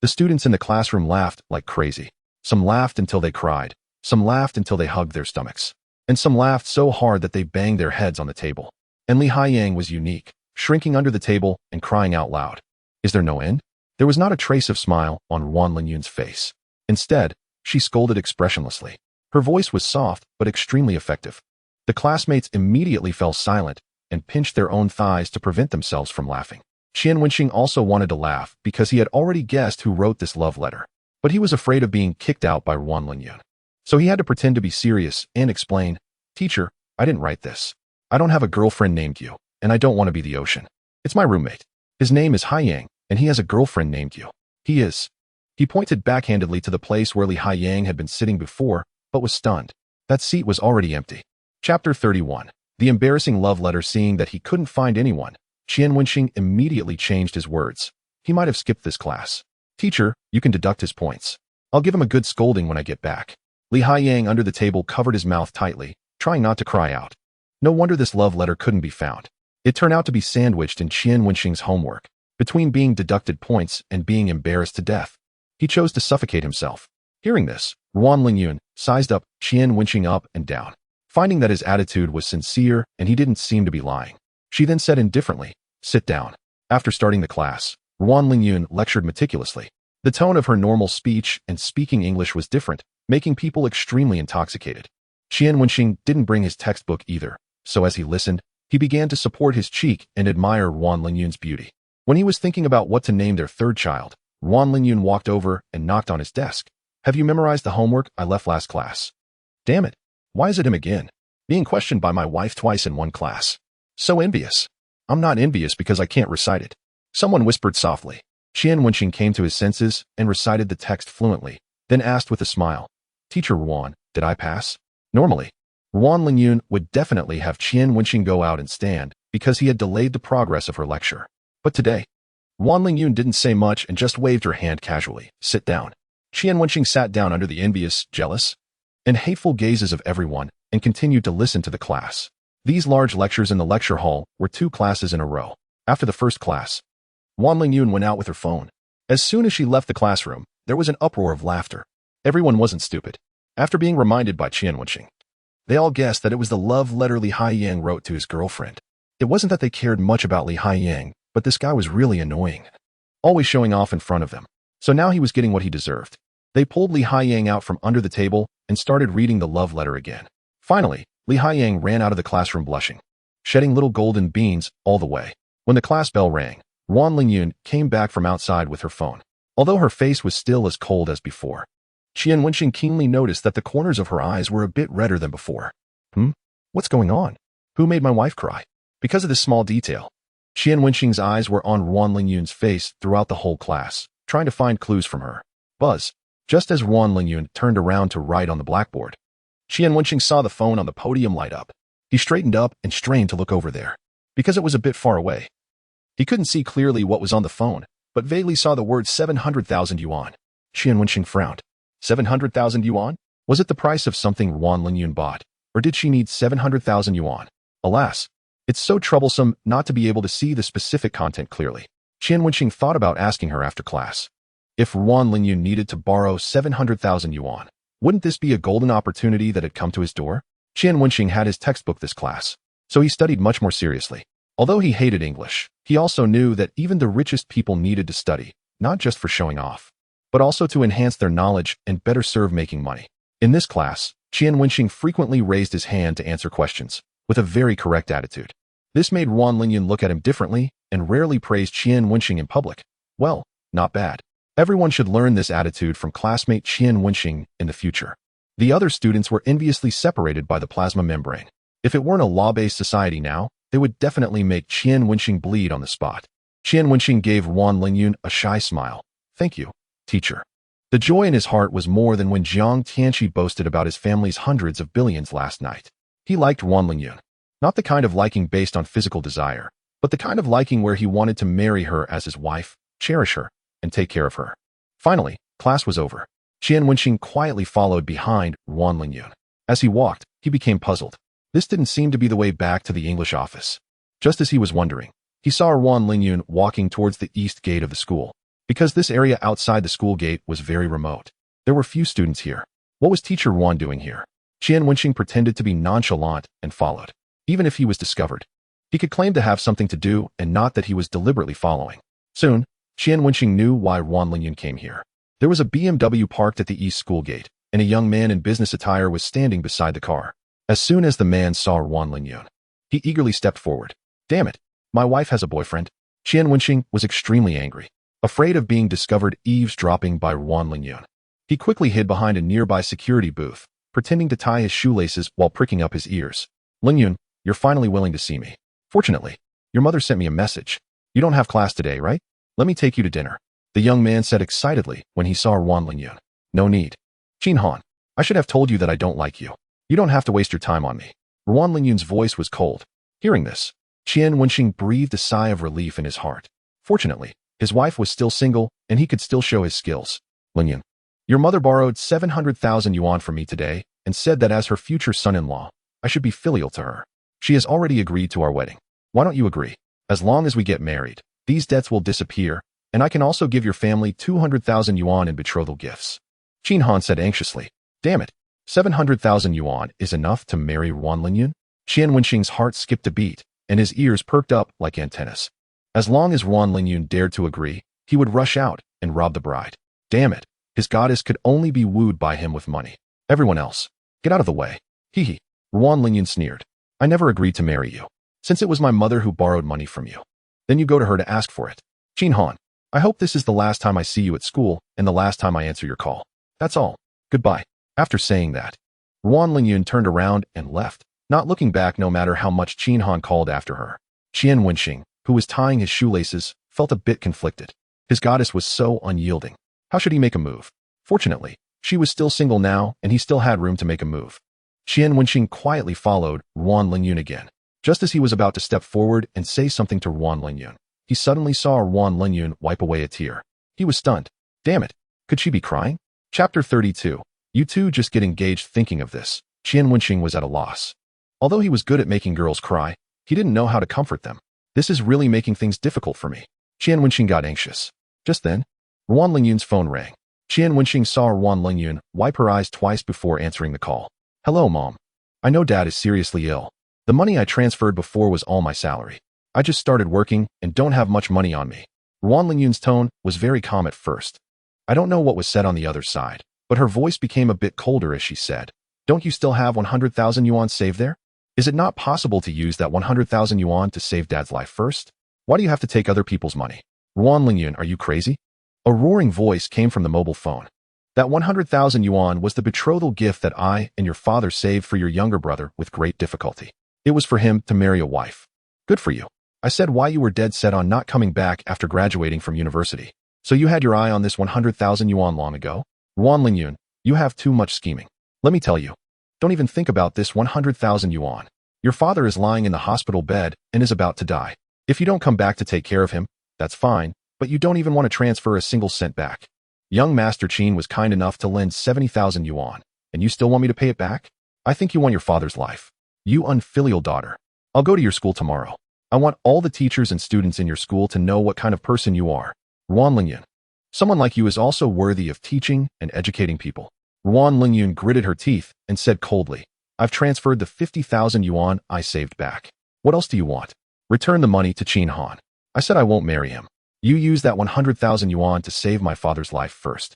The students in the classroom laughed like crazy. Some laughed until they cried. Some laughed until they hugged their stomachs. And some laughed so hard that they banged their heads on the table. And Li Haiyang was unique, shrinking under the table and crying out loud. Is there no end? There was not a trace of smile on Ruan Lingyun's face. Instead, she scolded expressionlessly. Her voice was soft but extremely effective. The classmates immediately fell silent and pinched their own thighs to prevent themselves from laughing. Qian Wenxing also wanted to laugh because he had already guessed who wrote this love letter. But he was afraid of being kicked out by Ruan Lingyun. So he had to pretend to be serious and explain, Teacher, I didn't write this. I don't have a girlfriend named you, and I don't want to be the ocean. It's my roommate. His name is Haiyang, and he has a girlfriend named you. He is. He pointed backhandedly to the place where Li Haiyang had been sitting before, but was stunned. That seat was already empty. Chapter 31. The embarrassing love letter. Seeing that he couldn't find anyone, Qian Wenxing immediately changed his words. He might have skipped this class. Teacher, you can deduct his points. I'll give him a good scolding when I get back. Li Haiyang under the table covered his mouth tightly, trying not to cry out. No wonder this love letter couldn't be found. It turned out to be sandwiched in Qian Wenxing's homework. Between being deducted points and being embarrassed to death, he chose to suffocate himself. Hearing this, Ruan Lingyun sized up Qian Wenxing up and down. Finding that his attitude was sincere and he didn't seem to be lying, she then said indifferently, sit down. After starting the class, Ruan Lingyun lectured meticulously. The tone of her normal speech and speaking English was different, making people extremely intoxicated. Qian Wenxing didn't bring his textbook either, so as he listened, he began to support his cheek and admire Ruan Lingyun's beauty. When he was thinking about what to name their third child, Ruan Lingyun walked over and knocked on his desk. Have you memorized the homework I left last class? Damn it. Why is it him again? Being questioned by my wife twice in one class. So envious. I'm not envious because I can't recite it. Someone whispered softly. Qian Wenxing came to his senses and recited the text fluently, then asked with a smile, Teacher Ruan, did I pass? Normally, Ruan Lingyun would definitely have Qian Wenxing go out and stand because he had delayed the progress of her lecture. But today, Ruan Lingyun didn't say much and just waved her hand casually. Sit down. Qian Wenxing sat down under the envious, jealous, and hateful gazes of everyone and continued to listen to the class. These large lectures in the lecture hall were 2 classes in a row. After the first class, Ruan Lingyun went out with her phone. As soon as she left the classroom, there was an uproar of laughter. Everyone wasn't stupid. After being reminded by Qian Wenxing, they all guessed that it was the love letter Li Haiyang wrote to his girlfriend. It wasn't that they cared much about Li Haiyang, but this guy was really annoying. Always showing off in front of them. So now he was getting what he deserved. They pulled Li Haiyang out from under the table and started reading the love letter again. Finally, Li Haiyang ran out of the classroom blushing, shedding little golden beans all the way. When the class bell rang, Ruan Lingyun came back from outside with her phone. Although her face was still as cold as before, Qian Wenxing keenly noticed that the corners of her eyes were a bit redder than before. What's going on? Who made my wife cry? Because of this small detail, Qian Wenxing's eyes were on Ruan Lingyun's face throughout the whole class, trying to find clues from her. Buzz. Just as Ruan Lingyun turned around to write on the blackboard, Qian Wenxing saw the phone on the podium light up. He straightened up and strained to look over there, because it was a bit far away. He couldn't see clearly what was on the phone, but vaguely saw the word 700,000 yuan. Qian Wenxing frowned. 700,000 yuan? Was it the price of something Ruan Lingyun bought, or did she need 700,000 yuan? Alas, it's so troublesome not to be able to see the specific content clearly. Qian Wenxing thought about asking her after class. If Ruan Lingyun needed to borrow 700,000 yuan, wouldn't this be a golden opportunity that had come to his door? Qian Wenxing had his textbook this class, so he studied much more seriously. Although he hated English, he also knew that even the richest people needed to study, not just for showing off, but also to enhance their knowledge and better serve making money. In this class, Qian Wenxing frequently raised his hand to answer questions, with a very correct attitude. This made Ruan Lingyun look at him differently and rarely praised Qian Wenxing in public. Well, not bad. Everyone should learn this attitude from classmate Qian Wenxing in the future. The other students were enviously separated by the plasma membrane. If it weren't a law-based society now, they would definitely make Qian Wenxing bleed on the spot. Qian Wenxing gave Wan Lingyun a shy smile. Thank you, teacher. The joy in his heart was more than when Jiang Tianqi boasted about his family's hundreds of billions last night. He liked Wan Lingyun. Not the kind of liking based on physical desire, but the kind of liking where he wanted to marry her as his wife, cherish her, and take care of her. Finally, class was over. Qian Wenxing quietly followed behind Wan Lingyun. As he walked, he became puzzled. This didn't seem to be the way back to the English office. Just as he was wondering, he saw Wan Lingyun walking towards the east gate of the school. Because this area outside the school gate was very remote, there were few students here. What was teacher Wan doing here? Qian Wenxing pretended to be nonchalant and followed. Even if he was discovered, he could claim to have something to do and not that he was deliberately following. Soon, Qian Wenxing knew why Wan Lingyun came here. There was a BMW parked at the east school gate, and a young man in business attire was standing beside the car. As soon as the man saw Wan Lingyun, he eagerly stepped forward. Damn it, my wife has a boyfriend. Qian Wenxing was extremely angry, afraid of being discovered eavesdropping by Wan Lingyun. He quickly hid behind a nearby security booth, pretending to tie his shoelaces while pricking up his ears. Lingyun, you're finally willing to see me. Fortunately, your mother sent me a message. You don't have class today, right? Let me take you to dinner. The young man said excitedly when he saw Wan Lingyun. No need. Qin Han, I should have told you that I don't like you. You don't have to waste your time on me. Wan Lingyun's voice was cold. Hearing this, Qian Wenxing breathed a sigh of relief in his heart. Fortunately, his wife was still single and he could still show his skills. Lingyun, your mother borrowed 700,000 yuan from me today and said that as her future son-in-law, I should be filial to her. She has already agreed to our wedding. Why don't you agree? As long as we get married, these debts will disappear, and I can also give your family 200,000 yuan in betrothal gifts. Qin Han said anxiously. Damn it, 700,000 yuan is enough to marry Wan Lingyun? Qian Wenxing's heart skipped a beat, and his ears perked up like antennas. As long as Wan Lingyun dared to agree, he would rush out and rob the bride. Damn it, his goddess could only be wooed by him with money. Everyone else, get out of the way. Hee hee. Wan Lingyun sneered. I never agreed to marry you, since it was my mother who borrowed money from you. Then you go to her to ask for it. Qin Han, I hope this is the last time I see you at school and the last time I answer your call. That's all. Goodbye. After saying that, Wan Lingyun turned around and left, not looking back no matter how much Qin Han called after her. Qian Wenxing, who was tying his shoelaces, felt a bit conflicted. His goddess was so unyielding. How should he make a move? Fortunately, she was still single now and he still had room to make a move. Qian Wenxing quietly followed Wan Lingyun again. Just as he was about to step forward and say something to Wan Lingyun, he suddenly saw Wan Lingyun wipe away a tear. He was stunned. Damn it, could she be crying? Chapter 32. You two just get engaged thinking of this. Qian Wenxing was at a loss. Although he was good at making girls cry, he didn't know how to comfort them. This is really making things difficult for me. Qian Wenxing got anxious. Just then, Wan Lingyun's phone rang. Qian Wenxing saw Wan Lingyun wipe her eyes twice before answering the call. Hello, Mom. I know Dad is seriously ill. The money I transferred before was all my salary. I just started working and don't have much money on me. Wan Lingyun's tone was very calm at first. I don't know what was said on the other side, but her voice became a bit colder as she said, Don't you still have 100,000 yuan saved there? Is it not possible to use that 100,000 yuan to save Dad's life first? Why do you have to take other people's money? Wan Lingyun, are you crazy? A roaring voice came from the mobile phone. That 100,000 yuan was the betrothal gift that I and your father saved for your younger brother with great difficulty. It was for him to marry a wife. Good for you. I said why you were dead set on not coming back after graduating from university. So you had your eye on this 100,000 yuan long ago? Wan Lingyun, you have too much scheming. Let me tell you. Don't even think about this 100,000 yuan. Your father is lying in the hospital bed and is about to die. If you don't come back to take care of him, that's fine, but you don't even want to transfer a single cent back. Young Master Qin was kind enough to lend 70,000 yuan, and you still want me to pay it back? I think you want your father's life. You unfilial daughter. I'll go to your school tomorrow. I want all the teachers and students in your school to know what kind of person you are. Wan Lingyun. Someone like you is also worthy of teaching and educating people. Wan Lingyun gritted her teeth and said coldly, I've transferred the 50,000 yuan I saved back. What else do you want? Return the money to Qin Han. I said I won't marry him. You use that 100,000 yuan to save my father's life first.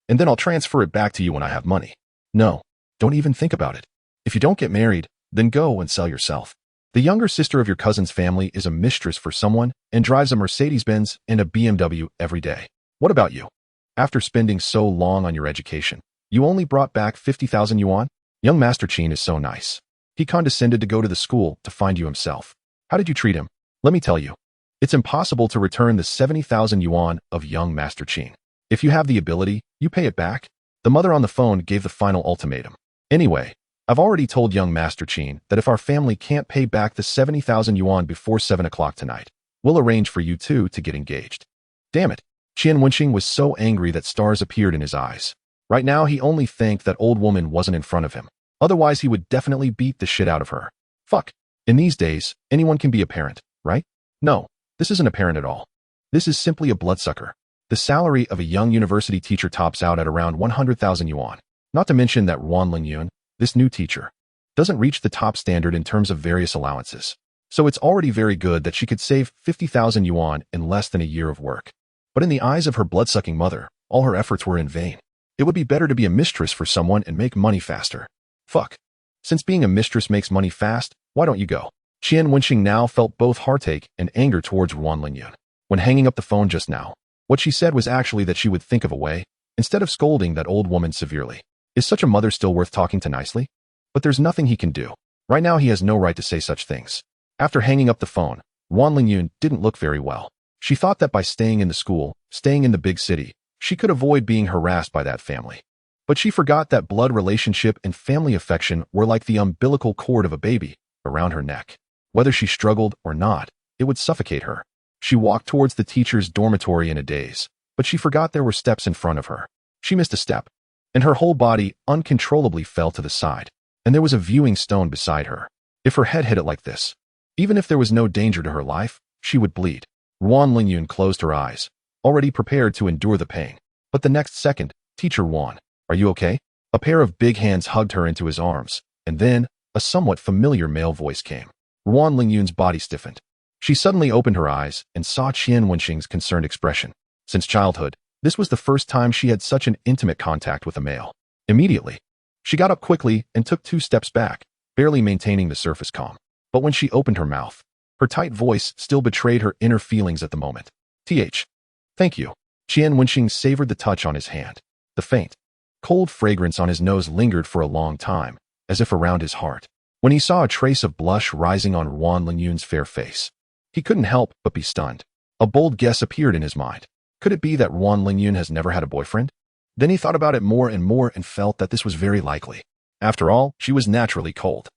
And then I'll transfer it back to you when I have money. No, don't even think about it. If you don't get married, then go and sell yourself. The younger sister of your cousin's family is a mistress for someone and drives a Mercedes-Benz and a BMW every day. What about you? After spending so long on your education, you only brought back 50,000 yuan? Young Master Qin is so nice. He condescended to go to the school to find you himself. How did you treat him? Let me tell you. It's impossible to return the 70,000 yuan of young Master Qian. If you have the ability, you pay it back. The mother on the phone gave the final ultimatum. Anyway, I've already told young Master Qian that if our family can't pay back the 70,000 yuan before 7 o'clock tonight, we'll arrange for you two to get engaged. Damn it. Qian Wenxing was so angry that stars appeared in his eyes. Right now, he only thanked that old woman wasn't in front of him. Otherwise, he would definitely beat the shit out of her. Fuck. In these days, anyone can be a parent, right? No, this isn't a parent at all. This is simply a bloodsucker. The salary of a young university teacher tops out at around 100,000 yuan. Not to mention that Wan Lingyun, this new teacher, doesn't reach the top standard in terms of various allowances. So it's already very good that she could save 50,000 yuan in less than a year of work. But in the eyes of her bloodsucking mother, all her efforts were in vain. It would be better to be a mistress for someone and make money faster. Fuck. Since being a mistress makes money fast, why don't you go? Qian Wenxing now felt both heartache and anger towards Wan Lingyun. When hanging up the phone just now, what she said was actually that she would think of a way, instead of scolding that old woman severely. Is such a mother still worth talking to nicely? But there's nothing he can do. Right now he has no right to say such things. After hanging up the phone, Wan Lingyun didn't look very well. She thought that by staying in the school, staying in the big city, she could avoid being harassed by that family. But she forgot that blood relationship and family affection were like the umbilical cord of a baby around her neck. Whether she struggled or not, it would suffocate her. She walked towards the teacher's dormitory in a daze, but she forgot there were steps in front of her. She missed a step, and her whole body uncontrollably fell to the side, and there was a viewing stone beside her. If her head hit it like this, even if there was no danger to her life, she would bleed. Wan Lingyun closed her eyes, already prepared to endure the pain. But the next second, Teacher Wan, are you okay? A pair of big hands hugged her into his arms, and then, a somewhat familiar male voice came. Wan Lingyun's body stiffened. She suddenly opened her eyes and saw Qian Wenxing's concerned expression. Since childhood, this was the first time she had such an intimate contact with a male. Immediately, she got up quickly and took 2 steps back, barely maintaining the surface calm. But when she opened her mouth, her tight voice still betrayed her inner feelings at the moment. Thank you. Qian Wenxing savored the touch on his hand. The faint, cold fragrance on his nose lingered for a long time, as if around his heart. When he saw a trace of blush rising on Wan Lingyun's fair face, he couldn't help but be stunned. A bold guess appeared in his mind. Could it be that Wan Lingyun has never had a boyfriend? Then he thought about it more and felt that this was very likely. After all, she was naturally cold.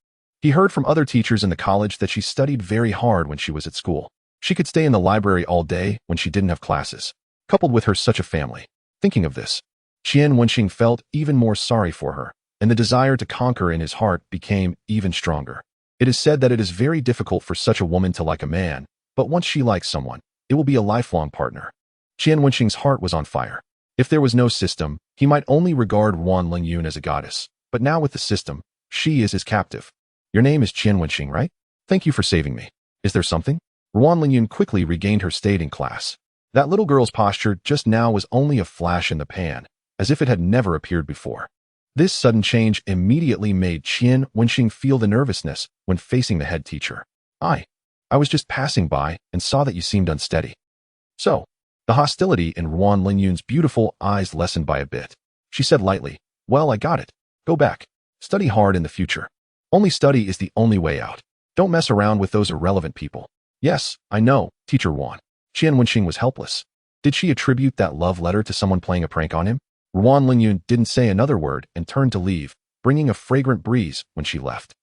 He heard from other teachers in the college that she studied very hard when she was at school. She could stay in the library all day when she didn't have classes. Coupled with her such a family. Thinking of this, Qian Wenxing felt even more sorry for her, and the desire to conquer in his heart became even stronger. It is said that it is very difficult for such a woman to like a man, but once she likes someone, it will be a lifelong partner. Qian Wenxing's heart was on fire. If there was no system, he might only regard Wan Lingyun as a goddess, but now with the system, she is his captive. Your name is Qian Wenxing, right? Thank you for saving me. Is there something? Wan Lingyun quickly regained her state in class. That little girl's posture just now was only a flash in the pan, as if it had never appeared before. This sudden change immediately made Qian Wenxing feel the nervousness when facing the head teacher. I was just passing by and saw that you seemed unsteady. So, the hostility in Wan Lingyun's beautiful eyes lessened by a bit. She said lightly, well, I got it. Go back. Study hard in the future. Only study is the only way out. Don't mess around with those irrelevant people. Yes, I know, Teacher Wan. Qian Wenxing was helpless. Did she attribute that love letter to someone playing a prank on him? Wan Lingyun didn't say another word and turned to leave, bringing a fragrant breeze when she left.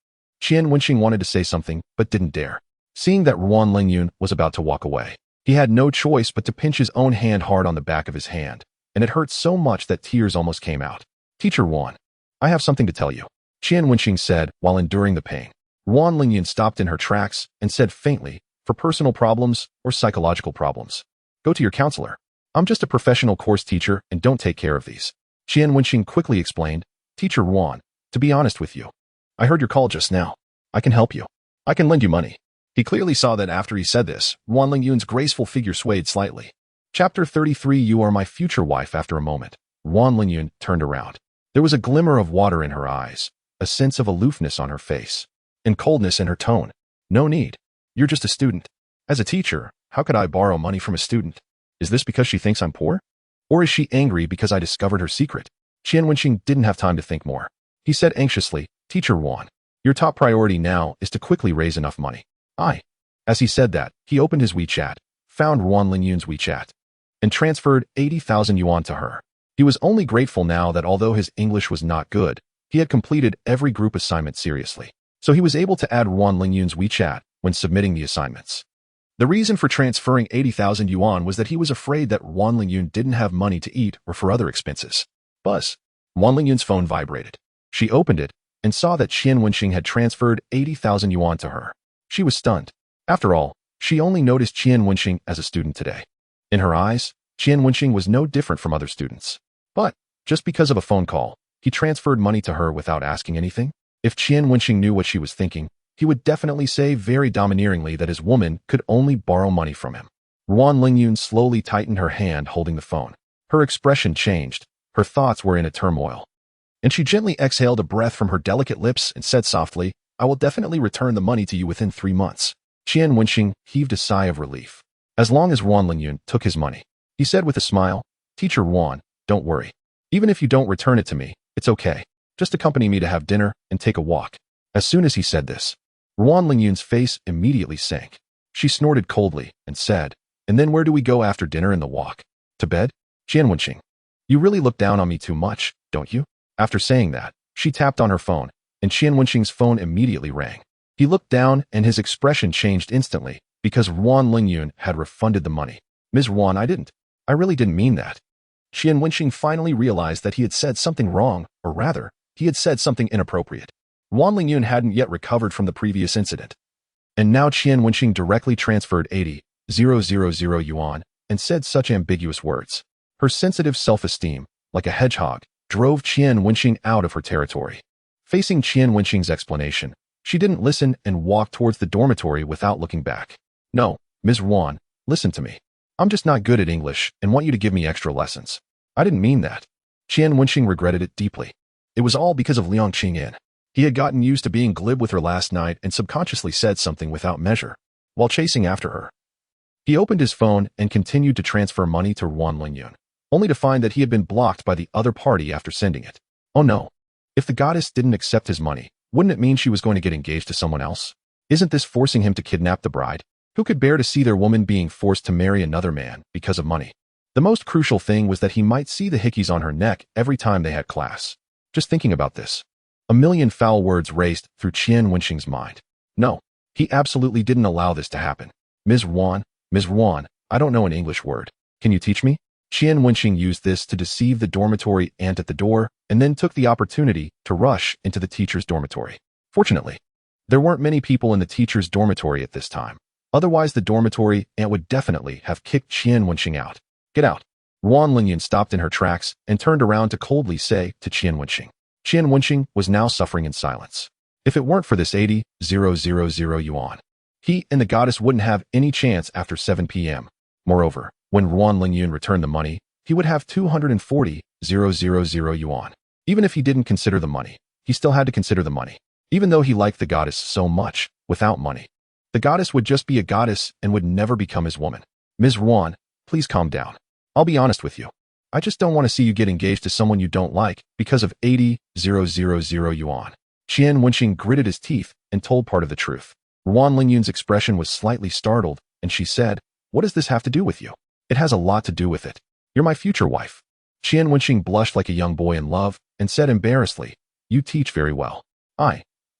Qian Wenxing wanted to say something, but didn't dare. Seeing that Wan Lingyun was about to walk away, he had no choice but to pinch his own hand hard on the back of his hand, and it hurt so much that tears almost came out. Teacher Wan, I have something to tell you, Qian Wenxing said while enduring the pain. Wan Lingyun stopped in her tracks and said faintly, for personal problems or psychological problems, go to your counselor. I'm just a professional course teacher and don't take care of these. Qian Wenxing quickly explained, Teacher Wan, to be honest with you, I heard your call just now. I can help you. I can lend you money. He clearly saw that after he said this, Wan Lingyun's graceful figure swayed slightly. Chapter 33 You are my future wife. After a moment, Wan Lingyun turned around. There was a glimmer of water in her eyes, a sense of aloofness on her face, and coldness in her tone. No need. You're just a student. As a teacher, how could I borrow money from a student? Is this because she thinks I'm poor? Or is she angry because I discovered her secret? Qian Wenxing didn't have time to think more. He said anxiously, Teacher Wan, your top priority now is to quickly raise enough money. As he said that, he opened his WeChat, found Ruan Lingyun's WeChat and transferred 80,000 yuan to her. He was only grateful now that although his English was not good, he had completed every group assignment seriously. So he was able to add Ruan Lingyun's WeChat when submitting the assignments. The reason for transferring 80,000 yuan was that he was afraid that Ruan Lingyun didn't have money to eat or for other expenses. Buzz. Ruan Lingyun's phone vibrated. She opened it and saw that Qian Wenxing had transferred 80,000 yuan to her. She was stunned. After all, she only noticed Qian Wenxing as a student today. In her eyes, Qian Wenxing was no different from other students. But, just because of a phone call, he transferred money to her without asking anything? If Qian Wenxing knew what she was thinking, he would definitely say very domineeringly that his woman could only borrow money from him. Ruan Lingyun slowly tightened her hand holding the phone. Her expression changed. Her thoughts were in a turmoil. And she gently exhaled a breath from her delicate lips and said softly, "I will definitely return the money to you within 3 months." Qian Wenxing heaved a sigh of relief. As long as Ruan Lingyun took his money, he said with a smile, "Teacher Ruan, don't worry. Even if you don't return it to me, it's okay. Just accompany me to have dinner and take a walk." As soon as he said this, Ruan Lingyun's face immediately sank. She snorted coldly and said, "And then where do we go after dinner and the walk? To bed?" Qian Wenxing, you really look down on me too much, don't you? After saying that, she tapped on her phone, and Qian Wenxing's phone immediately rang. He looked down and his expression changed instantly because Ruan Lingyun had refunded the money. "Ms. Ruan, I really didn't mean that." Qian Wenxing finally realized that he had said something wrong, or rather, he had said something inappropriate. Ruan Lingyun hadn't yet recovered from the previous incident. And now Qian Wenxing directly transferred 80,000 yuan and said such ambiguous words. Her sensitive self-esteem, like a hedgehog, drove Qian Wenxing out of her territory. Facing Qian Wenxing's explanation, she didn't listen and walked towards the dormitory without looking back. "No, Ms. Ruan, listen to me. I'm just not good at English and want you to give me extra lessons." "I didn't mean that." Qian Wenxing regretted it deeply. It was all because of Liang Qingyan. He had gotten used to being glib with her last night and subconsciously said something without measure, while chasing after her. He opened his phone and continued to transfer money to Ruan Lingyun, only to find that he had been blocked by the other party after sending it. Oh no. If the goddess didn't accept his money, wouldn't it mean she was going to get engaged to someone else? Isn't this forcing him to kidnap the bride? Who could bear to see their woman being forced to marry another man because of money? The most crucial thing was that he might see the hickeys on her neck every time they had class. Just thinking about this, a million foul words raced through Qian Wenxing's mind. No, he absolutely didn't allow this to happen. Ms. Ruan, I don't know an English word. Can you teach me?" Qian Wenxing used this to deceive the dormitory aunt at the door and then took the opportunity to rush into the teacher's dormitory. Fortunately, there weren't many people in the teacher's dormitory at this time. Otherwise, the dormitory aunt would definitely have kicked Qian Wenxing out. "Get out." Ruan Lingyun stopped in her tracks and turned around to coldly say to Qian Wenxing. Qian Wenxing was now suffering in silence. If it weren't for this 80,000 yuan, he and the goddess wouldn't have any chance after 7 p.m. Moreover, when Ruan Lingyun returned the money, he would have 240,000 yuan. Even if he didn't consider the money, he still had to consider the money. Even though he liked the goddess so much, without money, the goddess would just be a goddess and would never become his woman. "Ms. Ruan, please calm down. I'll be honest with you. I just don't want to see you get engaged to someone you don't like because of 80,000 yuan. Qian Wenxing gritted his teeth and told part of the truth. Ruan Lingyun's expression was slightly startled, and she said, "What does this have to do with you?" "It has a lot to do with it. You're my future wife." Qian Wenxing blushed like a young boy in love and said embarrassedly, "You teach very well.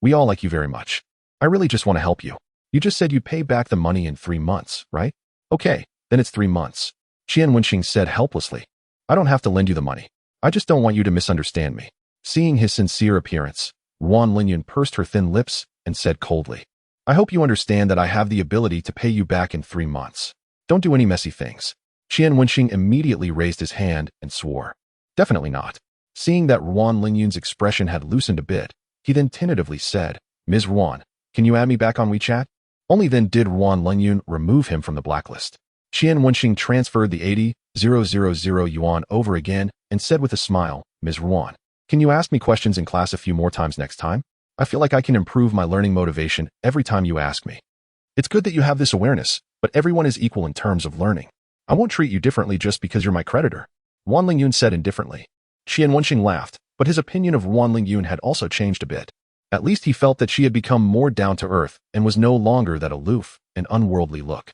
We all like you very much. I really just want to help you. You just said you'd pay back the money in 3 months, right?" "Okay, then it's 3 months." Qian Wenxing said helplessly, "I don't have to lend you the money. I just don't want you to misunderstand me." Seeing his sincere appearance, Ruan Lingyun pursed her thin lips and said coldly, "I hope you understand that I have the ability to pay you back in 3 months. Don't do any messy things." Qian Wenxing immediately raised his hand and swore, "Definitely not." Seeing that Ruan Lingyun's expression had loosened a bit, he then tentatively said, "Ms. Ruan, can you add me back on WeChat?" Only then did Ruan Lingyun remove him from the blacklist. Qian Wenxing transferred the 80,000 yuan over again and said with a smile, "Ms. Ruan, can you ask me questions in class a few more times next time? I feel like I can improve my learning motivation every time you ask me. It's good that you have this awareness, but everyone is equal in terms of learning. I won't treat you differently just because you're my creditor." Ruan Lingyun said indifferently. Qian Wenxing laughed, but his opinion of Ruan Lingyun had also changed a bit. At least he felt that she had become more down to earth and was no longer that aloof and unworldly look.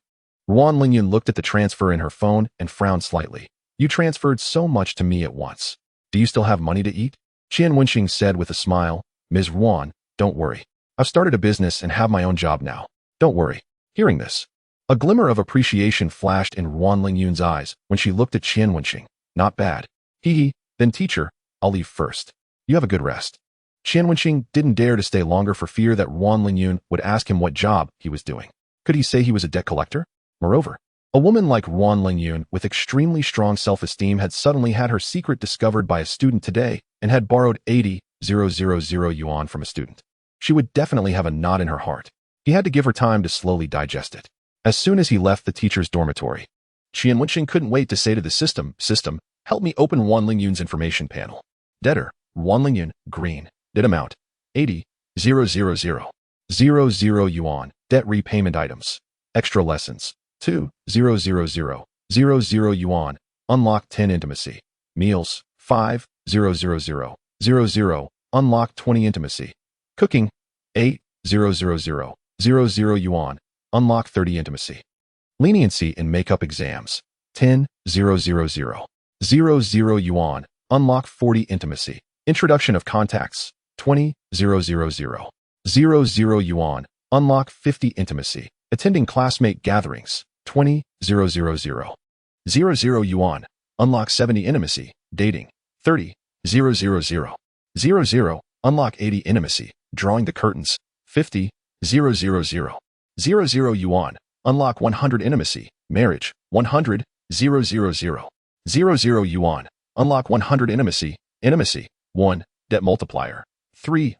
Ruan Lingyun looked at the transfer in her phone and frowned slightly. You transferred so much to me at once. Do you still have money to eat? Qian Wenxing said with a smile. Ms. Ruan, don't worry. I've started a business and have my own job now. Don't worry. Hearing this, a glimmer of appreciation flashed in Ruan Lingyun's eyes when she looked at Qian Wenxing. Not bad. Hee. Then teacher, I'll leave first. You have a good rest. Qian Wenxing didn't dare to stay longer for fear that Ruan Lingyun would ask him what job he was doing. Could he say he was a debt collector? Moreover, a woman like Ruan Lingyun with extremely strong self-esteem had suddenly had her secret discovered by a student today and had borrowed 80,000 yuan from a student. She would definitely have a knot in her heart. He had to give her time to slowly digest it. As soon as he left the teacher's dormitory, Qian Wenxing couldn't wait to say to the system, help me open Ruan Lingyun's information panel. Debtor, Ruan Lingyun, green. Debt amount, 80,000 yuan. Debt repayment items. Extra lessons, 2,000 yuan. Unlock 10 intimacy. Meals, 5,000 Unlock 20 intimacy. Cooking, 8,000 yuan. Unlock 30 intimacy. Leniency in makeup exams, 10,000 yuan. Unlock 40 intimacy. Introduction of contacts, 20,000 yuan. Unlock 50 intimacy. Attending classmate gatherings, 20,000 yuan. Unlock 70 intimacy. Dating, 30,000 Unlock 80 intimacy. Drawing the curtains, 50,000 yuan. Unlock 100 intimacy. Marriage, 100,000 yuan. Unlock 100 intimacy. Intimacy, 1. Debt multiplier, 3.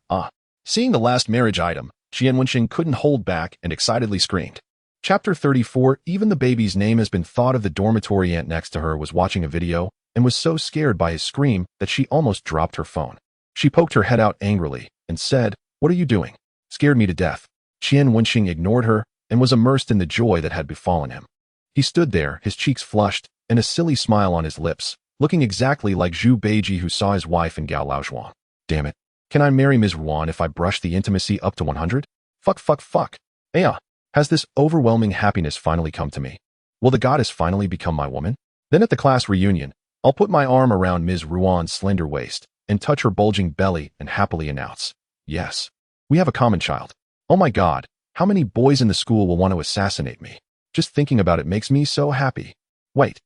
Seeing the last marriage item, Qian Wenxing couldn't hold back and excitedly screamed. Chapter 34. Even the baby's name has been thought of. The dormitory aunt next to her was watching a video and was so scared by his scream that she almost dropped her phone. She poked her head out angrily and said, "What are you doing? Scared me to death." Qian Wenxing ignored her and was immersed in the joy that had befallen him. He stood there, his cheeks flushed and a silly smile on his lips, looking exactly like Zhu Beiji, who saw his wife in Gao Laozhuang. Damn it. Can I marry Ms. Ruan if I brush the intimacy up to 100? Fuck. Has this overwhelming happiness finally come to me? Will the goddess finally become my woman? Then at the class reunion, I'll put my arm around Ms. Ruan's slender waist and touch her bulging belly and happily announce, yes, we have a common child. Oh my God, how many boys in the school will want to assassinate me? Just thinking about it makes me so happy. Wait.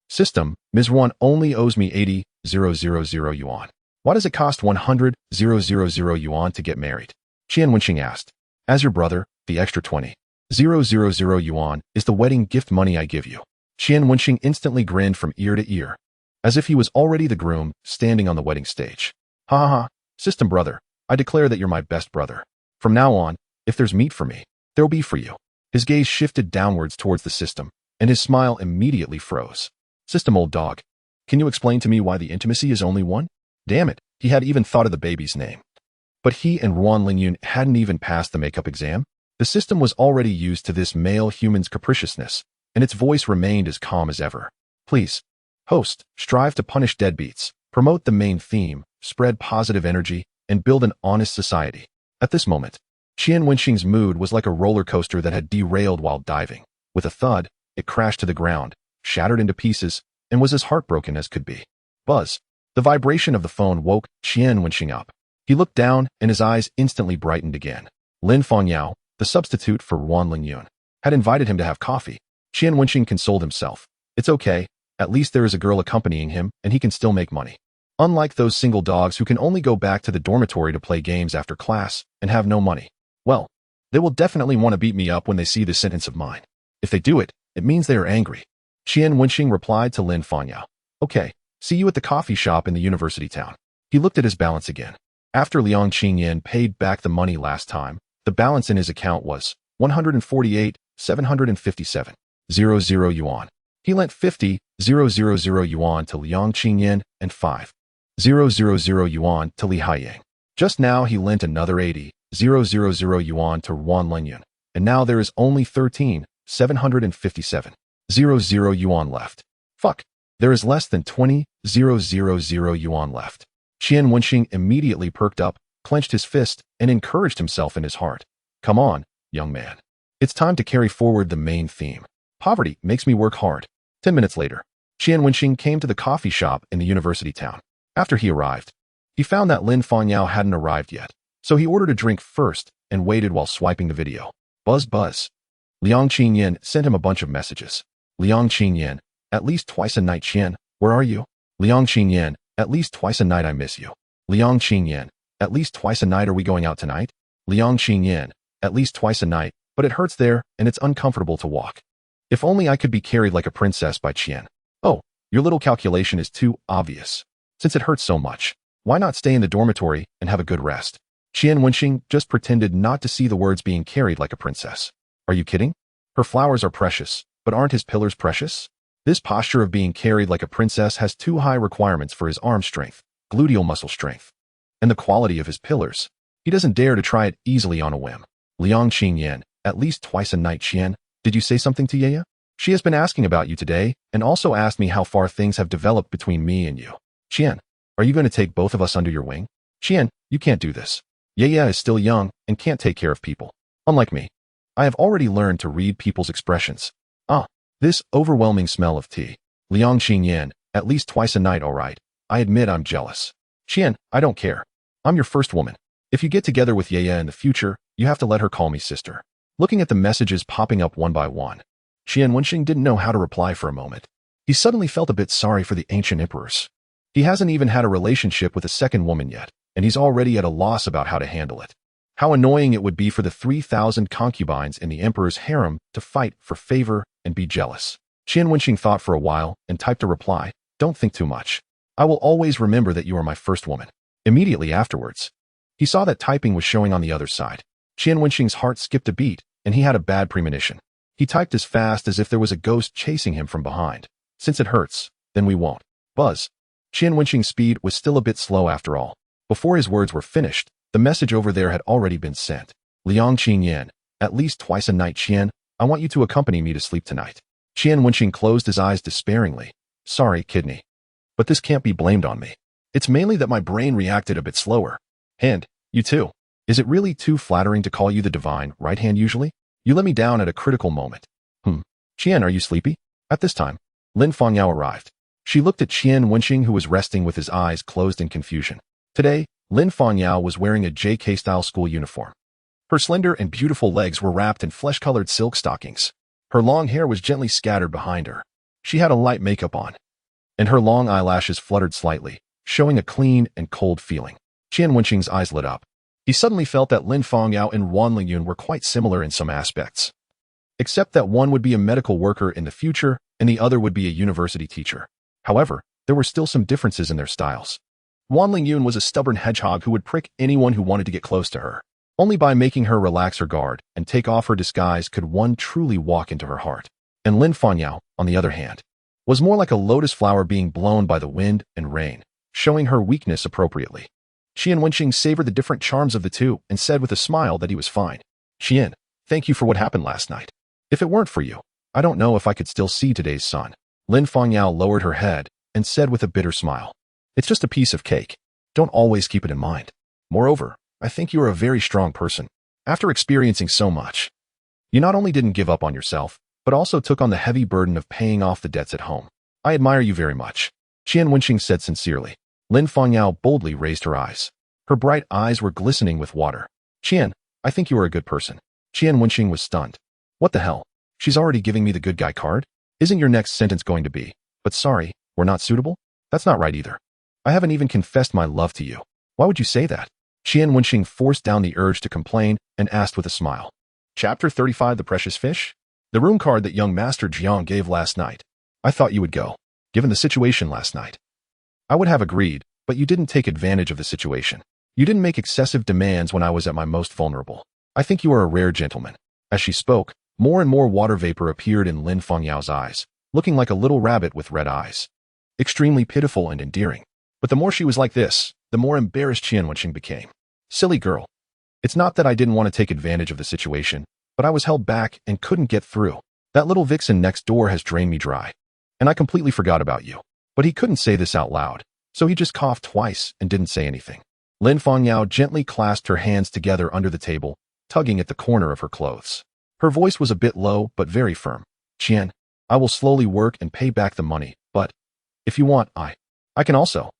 System, Ms. Ruan only owes me 80,000 yuan. Why does it cost 100,000 yuan to get married? Qian Wenxing asked. As your brother, the extra 20,000 yuan is the wedding gift money I give you. Qian Wenxing instantly grinned from ear to ear, as if he was already the groom standing on the wedding stage. Ha. System brother, I declare that you're my best brother. From now on, if there's meat for me, there'll be for you. His gaze shifted downwards towards the system, and his smile immediately froze. System old dog, can you explain to me why the intimacy is only one? Damn it, he had even thought of the baby's name. But he and Ruan Lingyun hadn't even passed the makeup exam. The system was already used to this male human's capriciousness, and its voice remained as calm as ever. Please, host, strive to punish deadbeats, promote the main theme, spread positive energy, and build an honest society. At this moment, Qian Wenxing's mood was like a roller coaster that had derailed while diving. With a thud, it crashed to the ground, shattered into pieces, and was as heartbroken as could be. Buzz. The vibration of the phone woke Qian Wenxing up. He looked down, and his eyes instantly brightened again. Lin Fangyao, the substitute for Ruan Lingyun, had invited him to have coffee. Qian Wenxing consoled himself. It's okay, at least there is a girl accompanying him, and he can still make money. Unlike those single dogs who can only go back to the dormitory to play games after class and have no money. Well, they will definitely want to beat me up when they see this sentence of mine. If they do it, it means they are angry. Qian Wenxing replied to Lin Fangyao. Okay, see you at the coffee shop in the university town. He looked at his balance again. After Liang Qingyan paid back the money last time, the balance in his account was 148,757 yuan. He lent 50,000 yuan to Liang Qingyan and 5,000 yuan to Li Haiyang. Just now he lent another 80,000 yuan to Ruan Lingyun, and now there is only 13,757 yuan left. Fuck, there is less than 20,000 yuan left. Qian Wenxing immediately perked up, clenched his fist, and encouraged himself in his heart. Come on, young man. It's time to carry forward the main theme. Poverty makes me work hard. 10 minutes later, Qian Wenxing came to the coffee shop in the university town. After he arrived, he found that Lin Fangyao hadn't arrived yet, so he ordered a drink first and waited while swiping the video. Buzz buzz. Liang Qinyan sent him a bunch of messages. Liang Qinyan, at least twice a night. Qian, where are you? Liang Qinyan, at least twice a night. I miss you. Liang Qinyan, at least twice a night. Are we going out tonight? Liang Qinyan, at least twice a night, but it hurts there and it's uncomfortable to walk. If only I could be carried like a princess by Qian. Oh, your little calculation is too obvious. Since it hurts so much, why not stay in the dormitory and have a good rest? Qian Wenxing just pretended not to see the words being carried like a princess. Are you kidding? Her flowers are precious, but aren't his pillars precious? This posture of being carried like a princess has too high requirements for his arm strength, gluteal muscle strength, and the quality of his pillars. He doesn't dare to try it easily on a whim. Liang Qinyan, at least twice a night. Qian, did you say something to Yaya? She has been asking about you today and also asked me how far things have developed between me and you. Qian, are you going to take both of us under your wing? Qian, you can't do this. Yaya is still young and can't take care of people. Unlike me, I have already learned to read people's expressions. This overwhelming smell of tea. Liang Qinyan, at least twice a night. All right, I admit I'm jealous. Qian, I don't care. I'm your first woman. If you get together with Yaya in the future, you have to let her call me sister. Looking at the messages popping up one by one, Qian Wenxing didn't know how to reply for a moment. He suddenly felt a bit sorry for the ancient emperors. He hasn't even had a relationship with a second woman yet, and he's already at a loss about how to handle it. How annoying it would be for the 3,000 concubines in the emperor's harem to fight for favor and be jealous. Qian Wenxing thought for a while and typed a reply. Don't think too much. I will always remember that you are my first woman. Immediately afterwards, he saw that typing was showing on the other side. Qian Wenxing's heart skipped a beat, and he had a bad premonition. He typed as fast as if there was a ghost chasing him from behind. Since it hurts, then we won't. Buzz. Qian Wenxing's speed was still a bit slow after all. Before his words were finished, the message over there had already been sent. Liang Qinyan, at least twice a night. Qian, I want you to accompany me to sleep tonight. Qian Wenxing closed his eyes despairingly. Sorry, kidney. But this can't be blamed on me. It's mainly that my brain reacted a bit slower. And, you too. Is it really too flattering to call you the divine right hand usually? You let me down at a critical moment. Qian, are you sleepy? At this time, Lin Fangyao arrived. She looked at Qian Wenxing, who was resting with his eyes closed in confusion. Today, Lin Fangyao was wearing a JK-style school uniform. Her slender and beautiful legs were wrapped in flesh-colored silk stockings. Her long hair was gently scattered behind her. She had a light makeup on, and her long eyelashes fluttered slightly, showing a clean and cold feeling. Qian Wenxing's eyes lit up. He suddenly felt that Lin Fangyao and Wan Lingyun were quite similar in some aspects, except that one would be a medical worker in the future and the other would be a university teacher. However, there were still some differences in their styles. Wan Lingyun was a stubborn hedgehog who would prick anyone who wanted to get close to her. Only by making her relax her guard and take off her disguise could one truly walk into her heart. And Lin Fangyao, on the other hand, was more like a lotus flower being blown by the wind and rain, showing her weakness appropriately. Qian Wenxing savored the different charms of the two and said with a smile that he was fine. Qian, thank you for what happened last night. If it weren't for you, I don't know if I could still see today's sun. Lin Fangyao lowered her head and said with a bitter smile. It's just a piece of cake. Don't always keep it in mind. Moreover, I think you are a very strong person. After experiencing so much, you not only didn't give up on yourself, but also took on the heavy burden of paying off the debts at home. I admire you very much. Qian Wenxing said sincerely. Lin Fangyao boldly raised her eyes. Her bright eyes were glistening with water. Qian, I think you are a good person. Qian Wenxing was stunned. What the hell? She's already giving me the good guy card? Isn't your next sentence going to be, but sorry, we're not suitable? That's not right either. I haven't even confessed my love to you. Why would you say that? Qian Wenxing forced down the urge to complain and asked with a smile. Chapter 35, The Precious Fish? The room card that young Master Jiang gave last night. I thought you would go. Given the situation last night, I would have agreed, but you didn't take advantage of the situation. You didn't make excessive demands when I was at my most vulnerable. I think you are a rare gentleman. As she spoke, more and more water vapor appeared in Lin Fangyao's eyes, looking like a little rabbit with red eyes. Extremely pitiful and endearing. But the more she was like this, the more embarrassed Qian Wenxing became. Silly girl. It's not that I didn't want to take advantage of the situation, but I was held back and couldn't get through. That little vixen next door has drained me dry. And I completely forgot about you. But he couldn't say this out loud, so he just coughed twice and didn't say anything. Lin Fangyao gently clasped her hands together under the table, tugging at the corner of her clothes. Her voice was a bit low but very firm. Qian, I will slowly work and pay back the money, but if you want, I can also.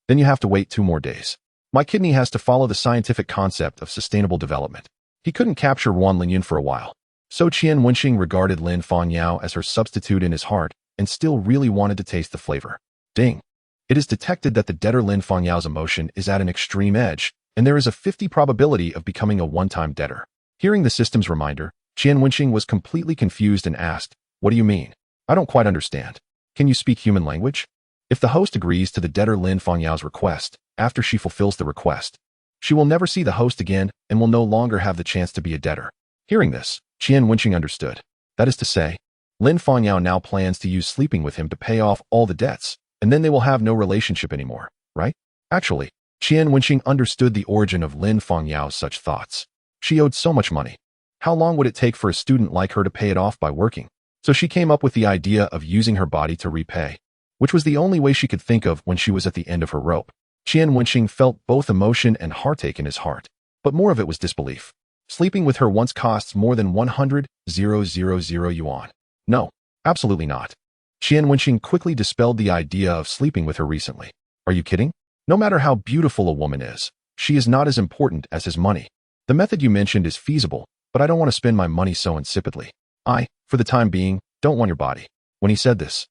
Then you have to wait 2 more days. My kidney has to follow the scientific concept of sustainable development. He couldn't capture Wan Lingyun for a while. So Qian Wenxing regarded Lin Fangyao as her substitute in his heart and still really wanted to taste the flavor. Ding. It is detected that the debtor Lin Fangyao's emotion is at an extreme edge, and there is a 50 probability of becoming a one-time debtor. Hearing the system's reminder, Qian Wenxing was completely confused and asked, "What do you mean? I don't quite understand. Can you speak human language?" If the host agrees to the debtor Lin Fangyao's request, after she fulfills the request, she will never see the host again and will no longer have the chance to be a debtor. Hearing this, Qian Wenxing understood. That is to say, Lin Fangyao now plans to use sleeping with him to pay off all the debts, and then they will have no relationship anymore, right? Actually, Qian Wenxing understood the origin of Lin Fangyao's such thoughts. She owed so much money. How long would it take for a student like her to pay it off by working? So she came up with the idea of using her body to repay, which was the only way she could think of when she was at the end of her rope. Qian Wenxing felt both emotion and heartache in his heart, but more of it was disbelief. Sleeping with her once costs more than 100,000 yuan. No, absolutely not. Qian Wenxing quickly dispelled the idea of sleeping with her recently. Are you kidding? No matter how beautiful a woman is, she is not as important as his money. The method you mentioned is feasible, but I don't want to spend my money so insipidly. I, for the time being, don't want your body. When he said this,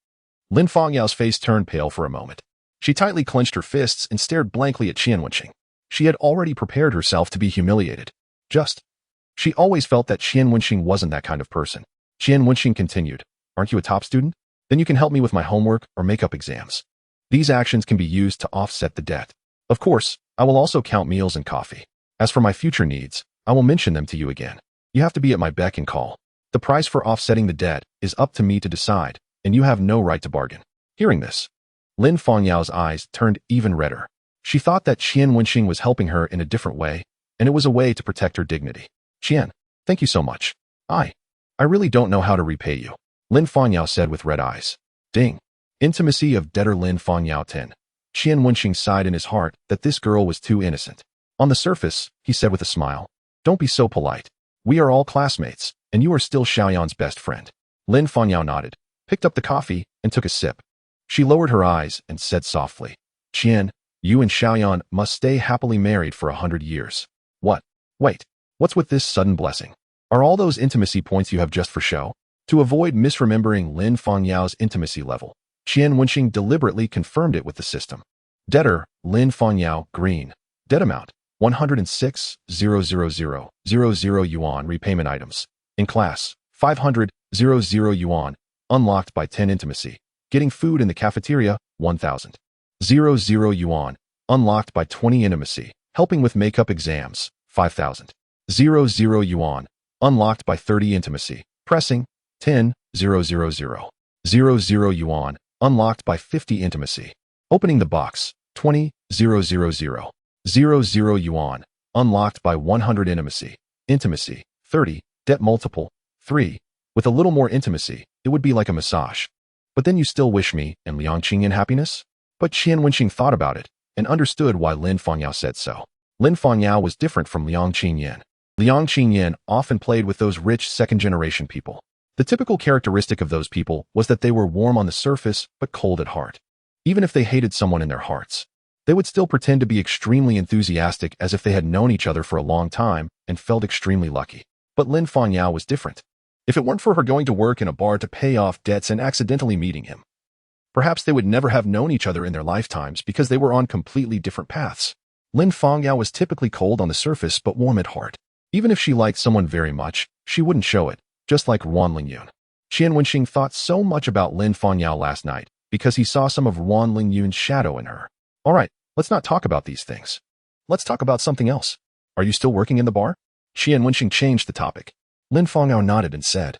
Lin Fangyao's face turned pale for a moment. She tightly clenched her fists and stared blankly at Qian Wenxing. She had already prepared herself to be humiliated. She always felt that Qian Wenxing wasn't that kind of person. Qian Wenxing continued, "Aren't you a top student? Then you can help me with my homework or makeup exams. These actions can be used to offset the debt. Of course, I will also count meals and coffee. As for my future needs, I will mention them to you again. You have to be at my beck and call. The price for offsetting the debt is up to me to decide, and you have no right to bargain." Hearing this, Lin Fangyao's eyes turned even redder. She thought that Qian Wenxing was helping her in a different way, and it was a way to protect her dignity. "Qian, thank you so much. I really don't know how to repay you," Lin Fangyao said with red eyes. Ding. Intimacy of debtor Lin Fangyao 10. Qian Wenxing sighed in his heart that this girl was too innocent. On the surface, he said with a smile, "Don't be so polite. We are all classmates, and you are still Xiaoyan's best friend." Lin Fangyao nodded, picked up the coffee, and took a sip. She lowered her eyes and said softly, "Qian, you and Xiaoyan must stay happily married for 100 years. What? Wait, what's with this sudden blessing? Are all those intimacy points you have just for show?" To avoid misremembering Lin Fangyao's intimacy level, Qian Wenxing deliberately confirmed it with the system. Debtor, Lin Fangyao, green. Debt amount, 106,000 yuan. Repayment items. In class, 500,000 yuan. Unlocked by 10 intimacy. Getting food in the cafeteria, 1,000 yuan. Unlocked by 20 intimacy. Helping with makeup exams, 5,000 yuan. Unlocked by 30 intimacy. Pressing, 10,000 yuan. Unlocked by 50 intimacy. Opening the box, 20,000 yuan. Unlocked by 100 intimacy. Intimacy, 30. Debt multiple, 3. With a little more intimacy, it would be like a massage. But then you still wish me and Liang Qingyan happiness? But Qian Wenxing thought about it and understood why Lin Fangyao said so. Lin Fangyao was different from Liang Qingyan. Liang Qingyan often played with those rich second-generation people. The typical characteristic of those people was that they were warm on the surface but cold at heart. Even if they hated someone in their hearts, they would still pretend to be extremely enthusiastic as if they had known each other for a long time and felt extremely lucky. But Lin Fangyao was different. If it weren't for her going to work in a bar to pay off debts and accidentally meeting him, perhaps they would never have known each other in their lifetimes because they were on completely different paths. Lin Fangyao was typically cold on the surface but warm at heart. Even if she liked someone very much, she wouldn't show it, just like Wan Lingyun. Qian Wenxing thought so much about Lin Fangyao last night because he saw some of Wan Lingyun's shadow in her. All right, let's not talk about these things. Let's talk about something else. Are you still working in the bar? Qian Wenxing changed the topic. Lin Fangyao nodded and said,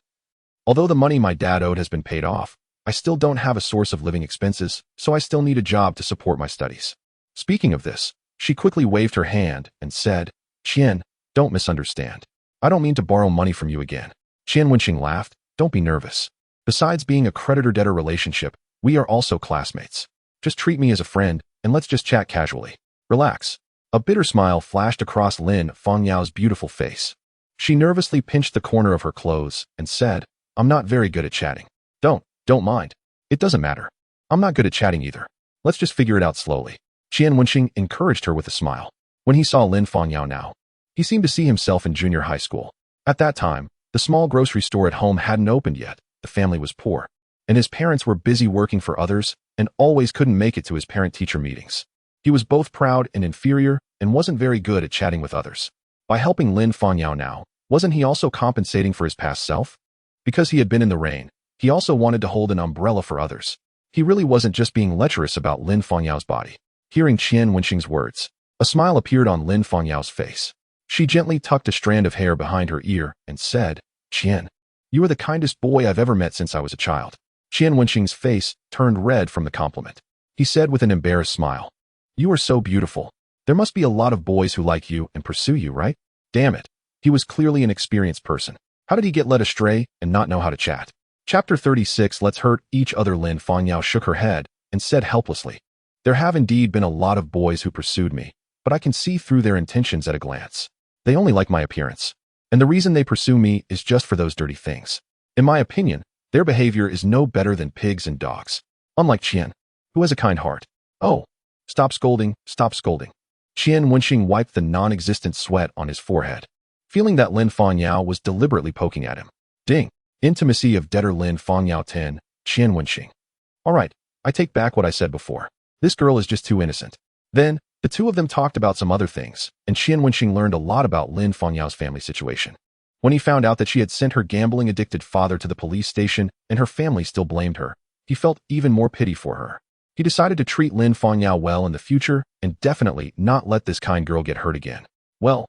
"Although the money my dad owed has been paid off, I still don't have a source of living expenses, so I still need a job to support my studies." Speaking of this, she quickly waved her hand and said, "Qian, don't misunderstand. I don't mean to borrow money from you again." Qian Wenxing laughed. "Don't be nervous. Besides being a creditor-debtor relationship, we are also classmates. Just treat me as a friend, and let's just chat casually. Relax." A bitter smile flashed across Lin Fangyao's beautiful face. She nervously pinched the corner of her clothes and said, I'm not very good at chatting. Don't mind. It doesn't matter. I'm not good at chatting either. Let's just figure it out slowly. Qian Wenxing encouraged her with a smile. When he saw Lin Fangyao now, he seemed to see himself in junior high school. At that time, the small grocery store at home hadn't opened yet, the family was poor, and his parents were busy working for others and always couldn't make it to his parent-teacher meetings. He was both proud and inferior and wasn't very good at chatting with others. By helping Lin Fangyao now, wasn't he also compensating for his past self? Because he had been in the rain, he also wanted to hold an umbrella for others. He really wasn't just being lecherous about Lin Fangyao's body. Hearing Qian Wenxing's words, a smile appeared on Lin Fangyao's face. She gently tucked a strand of hair behind her ear and said, "Qian, you are the kindest boy I've ever met since I was a child." Qian Wenxing's face turned red from the compliment. He said with an embarrassed smile, "You are so beautiful. There must be a lot of boys who like you and pursue you, right?" Damn it. He was clearly an experienced person. How did he get led astray and not know how to chat? Chapter 36. Let's hurt each other. Lin Fangyao shook her head and said helplessly, "There have indeed been a lot of boys who pursued me, but I can see through their intentions at a glance. They only like my appearance. And the reason they pursue me is just for those dirty things. In my opinion, their behavior is no better than pigs and dogs. Unlike Qian, who has a kind heart." "Oh, stop scolding, stop scolding." Qian Wenxing wiped the non-existent sweat on his forehead, feeling that Lin Fangyao was deliberately poking at him. Ding. Intimacy of debtor Lin Fangyao 10, Qian Wenxing. "All right, I take back what I said before. This girl is just too innocent." Then, the two of them talked about some other things, and Qian Wenxing learned a lot about Lin Fangyao's family situation. When he found out that she had sent her gambling-addicted father to the police station and her family still blamed her, he felt even more pity for her. He decided to treat Lin Fangyao well in the future and definitely not let this kind girl get hurt again. Well,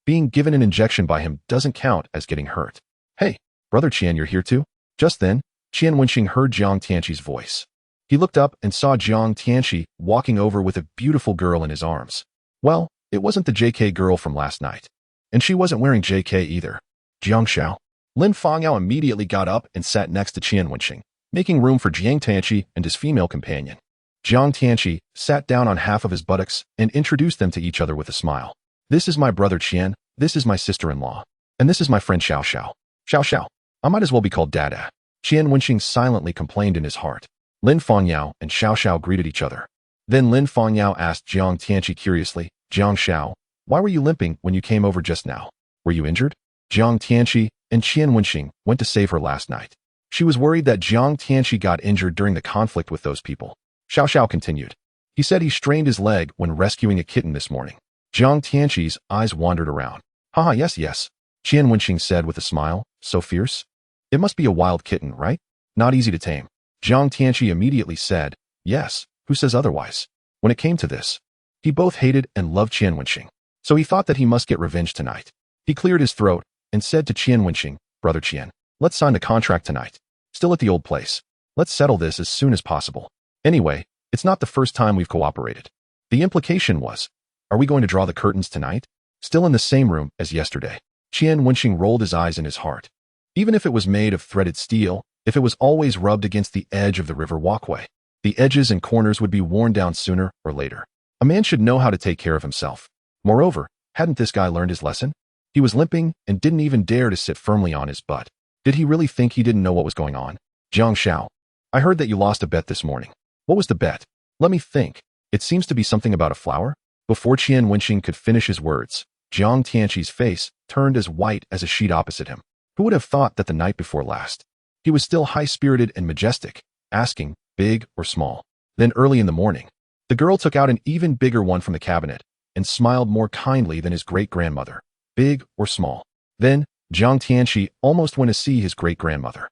being given an injection by him doesn't count as getting hurt. "Hey, Brother Qian, you're here too?" Just then, Qian Wenxing heard Jiang Tianqi's voice. He looked up and saw Jiang Tianqi walking over with a beautiful girl in his arms. Well, it wasn't the JK girl from last night. And she wasn't wearing JK either. "Jiang Xiao." Lin Fangyao immediately got up and sat next to Qian Wenxing, making room for Jiang Tianqi and his female companion. Jiang Tianqi sat down on half of his buttocks and introduced them to each other with a smile. "This is my brother Qian, this is my sister-in-law, and this is my friend Xiao Xiao. Xiao Xiao, I might as well be called Dada." Qian Wenxing silently complained in his heart. Lin Fangyao and Xiao Xiao greeted each other. Then Lin Fangyao asked Jiang Tianqi curiously, "Jiang Xiao, why were you limping when you came over just now? Were you injured?" Jiang Tianqi and Qian Wenxing went to save her last night. She was worried that Jiang Tianqi got injured during the conflict with those people. Xiao Xiao continued. "He said he strained his leg when rescuing a kitten this morning." Jiang Tianqi's eyes wandered around. "Haha, yes. Qian Wenxing said with a smile, "So fierce? It must be a wild kitten, right? Not easy to tame." Jiang Tianqi immediately said, "Yes, who says otherwise?" When it came to this, he both hated and loved Qian Wenxing, so he thought that he must get revenge tonight. He cleared his throat and said to Qian Wenxing, "Brother Qian, let's sign the contract tonight. Still at the old place. Let's settle this as soon as possible. Anyway, it's not the first time we've cooperated." The implication was, are we going to draw the curtains tonight? Still in the same room as yesterday. Qian Wenxing rolled his eyes in his heart. Even if it was made of threaded steel, if it was always rubbed against the edge of the river walkway, the edges and corners would be worn down sooner or later. A man should know how to take care of himself. Moreover, hadn't this guy learned his lesson? He was limping and didn't even dare to sit firmly on his butt. Did he really think he didn't know what was going on? "Jiang Xiao, I heard that you lost a bet this morning. What was the bet?" "Let me think. It seems to be something about a flower." Before Qian Wenxing could finish his words, Jiang Tianqi's face turned as white as a sheet opposite him. Who would have thought that the night before last, he was still high-spirited and majestic, asking, big or small? Then early in the morning, the girl took out an even bigger one from the cabinet and smiled more kindly than his great-grandmother, big or small. Then, Jiang Tianqi almost went to see his great-grandmother.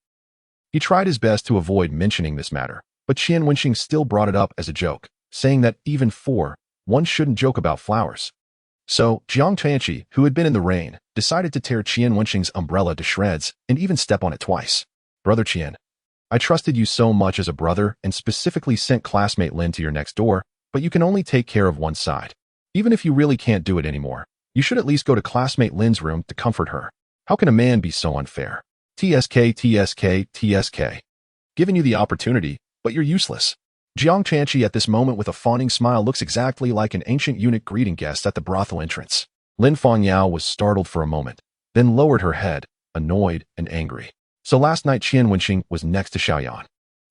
He tried his best to avoid mentioning this matter, but Qian Wenxing still brought it up as a joke, saying that even one shouldn't joke about flowers. So, Jiang Tianqi, who had been in the rain, decided to tear Qian Wenxing's umbrella to shreds and even step on it twice. "Brother Qian, I trusted you so much as a brother and specifically sent classmate Lin to your next door, but you can only take care of one side. Even if you really can't do it anymore, you should at least go to classmate Lin's room to comfort her. How can a man be so unfair? TSK. Given you the opportunity, but you're useless." Jiang Tianqi at this moment with a fawning smile looks exactly like an ancient eunuch greeting guests at the brothel entrance. Lin Fangyao was startled for a moment, then lowered her head, annoyed and angry. So last night Qian Wenxing was next to Xiaoyan.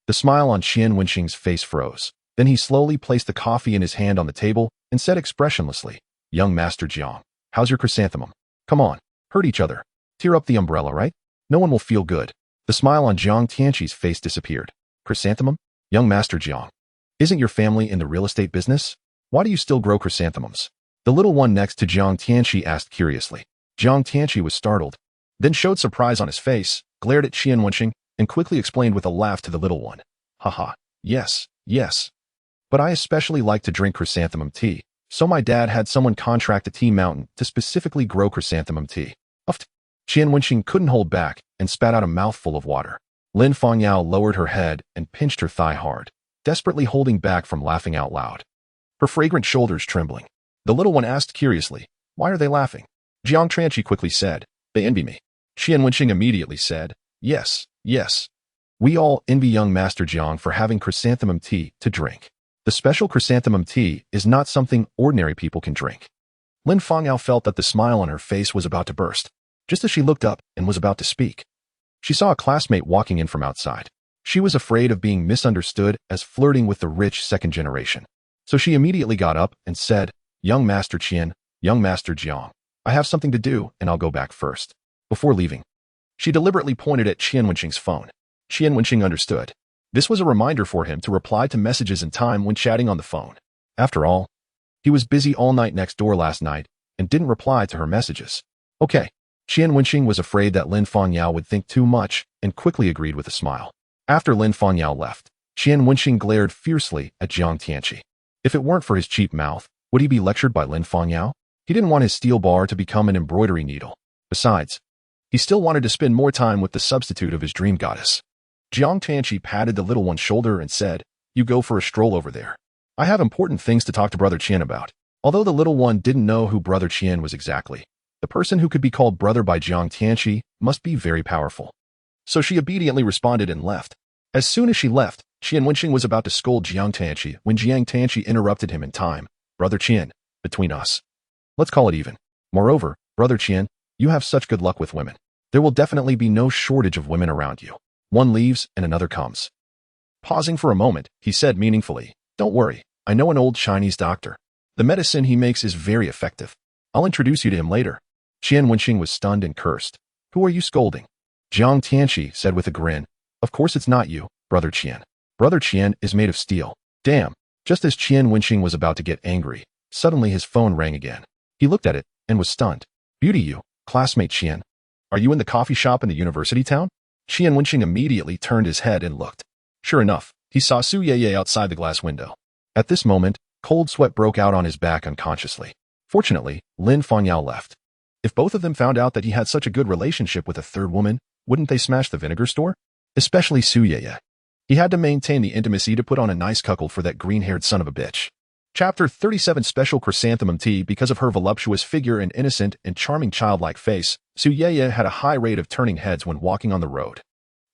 The smile on Qian Wenxing's face froze. Then he slowly placed the coffee in his hand on the table and said expressionlessly, "Young Master Jiang, how's your chrysanthemum? Come on, hurt each other. Tear up the umbrella, right? No one will feel good." The smile on Jiang Tianqi's face disappeared. "Chrysanthemum? Young Master Jiang, isn't your family in the real estate business? Why do you still grow chrysanthemums?" The little one next to Jiang Tianqi asked curiously. Jiang Tianqi was startled, then showed surprise on his face, glared at Qian Wenxing, and quickly explained with a laugh to the little one. "Haha, yes, yes. But I especially like to drink chrysanthemum tea, so my dad had someone contract a tea mountain to specifically grow chrysanthemum tea." Uffed. Qian Wenxing couldn't hold back and spat out a mouthful of water. Lin Fangyao lowered her head and pinched her thigh hard, desperately holding back from laughing out loud. Her fragrant shoulders trembling. The little one asked curiously, "Why are they laughing?" Jiang Tianqi quickly said, "They envy me." Qian Wenxing immediately said, "Yes, yes. We all envy young Master Jiang for having chrysanthemum tea to drink. The special chrysanthemum tea is not something ordinary people can drink." Lin Fangyao felt that the smile on her face was about to burst, just as she looked up and was about to speak. She saw a classmate walking in from outside. She was afraid of being misunderstood as flirting with the rich second generation. So she immediately got up and said, "Young Master Qian, young Master Jiang, I have something to do and I'll go back first." Before leaving, she deliberately pointed at Qian Wenxing's phone. Qian Wenxing understood. This was a reminder for him to reply to messages in time when chatting on the phone. After all, he was busy all night next door last night and didn't reply to her messages. Okay. Qian Wenxing was afraid that Lin Fangyao would think too much and quickly agreed with a smile. After Lin Fangyao left, Qian Wenxing glared fiercely at Jiang Tianqi. If it weren't for his cheap mouth, would he be lectured by Lin Fangyao? He didn't want his steel bar to become an embroidery needle. Besides, he still wanted to spend more time with the substitute of his dream goddess. Jiang Tianqi patted the little one's shoulder and said, "You go for a stroll over there. I have important things to talk to Brother Qian about." Although the little one didn't know who Brother Qian was exactly, the person who could be called brother by Jiang Tianqi must be very powerful. So she obediently responded and left. As soon as she left, Qian Wenxing was about to scold Jiang Tianqi when Jiang Tianqi interrupted him in time. "Brother Qian, between us, let's call it even. Moreover, Brother Qian, you have such good luck with women. There will definitely be no shortage of women around you. One leaves and another comes." Pausing for a moment, he said meaningfully, "Don't worry, I know an old Chinese doctor. The medicine he makes is very effective. I'll introduce you to him later." Qian Wenxing was stunned and cursed. "Who are you scolding?" Jiang Tianqi said with a grin, "Of course it's not you, Brother Qian. Brother Qian is made of steel." Damn. Just as Qian Wenxing was about to get angry, suddenly his phone rang again. He looked at it and was stunned. "Beauty you, classmate Qian. Are you in the coffee shop in the university town?" Qian Wenxing immediately turned his head and looked. Sure enough, he saw Su Yeye outside the glass window. At this moment, cold sweat broke out on his back unconsciously. Fortunately, Lin Fangyao left. If both of them found out that he had such a good relationship with a third woman, wouldn't they smash the vinegar store? Especially Su Yeye. He had to maintain the intimacy to put on a nice cuckold for that green-haired son of a bitch. Chapter 37 Special Chrysanthemum Tea. Because of her voluptuous figure and innocent and charming childlike face, Su Yeye had a high rate of turning heads when walking on the road.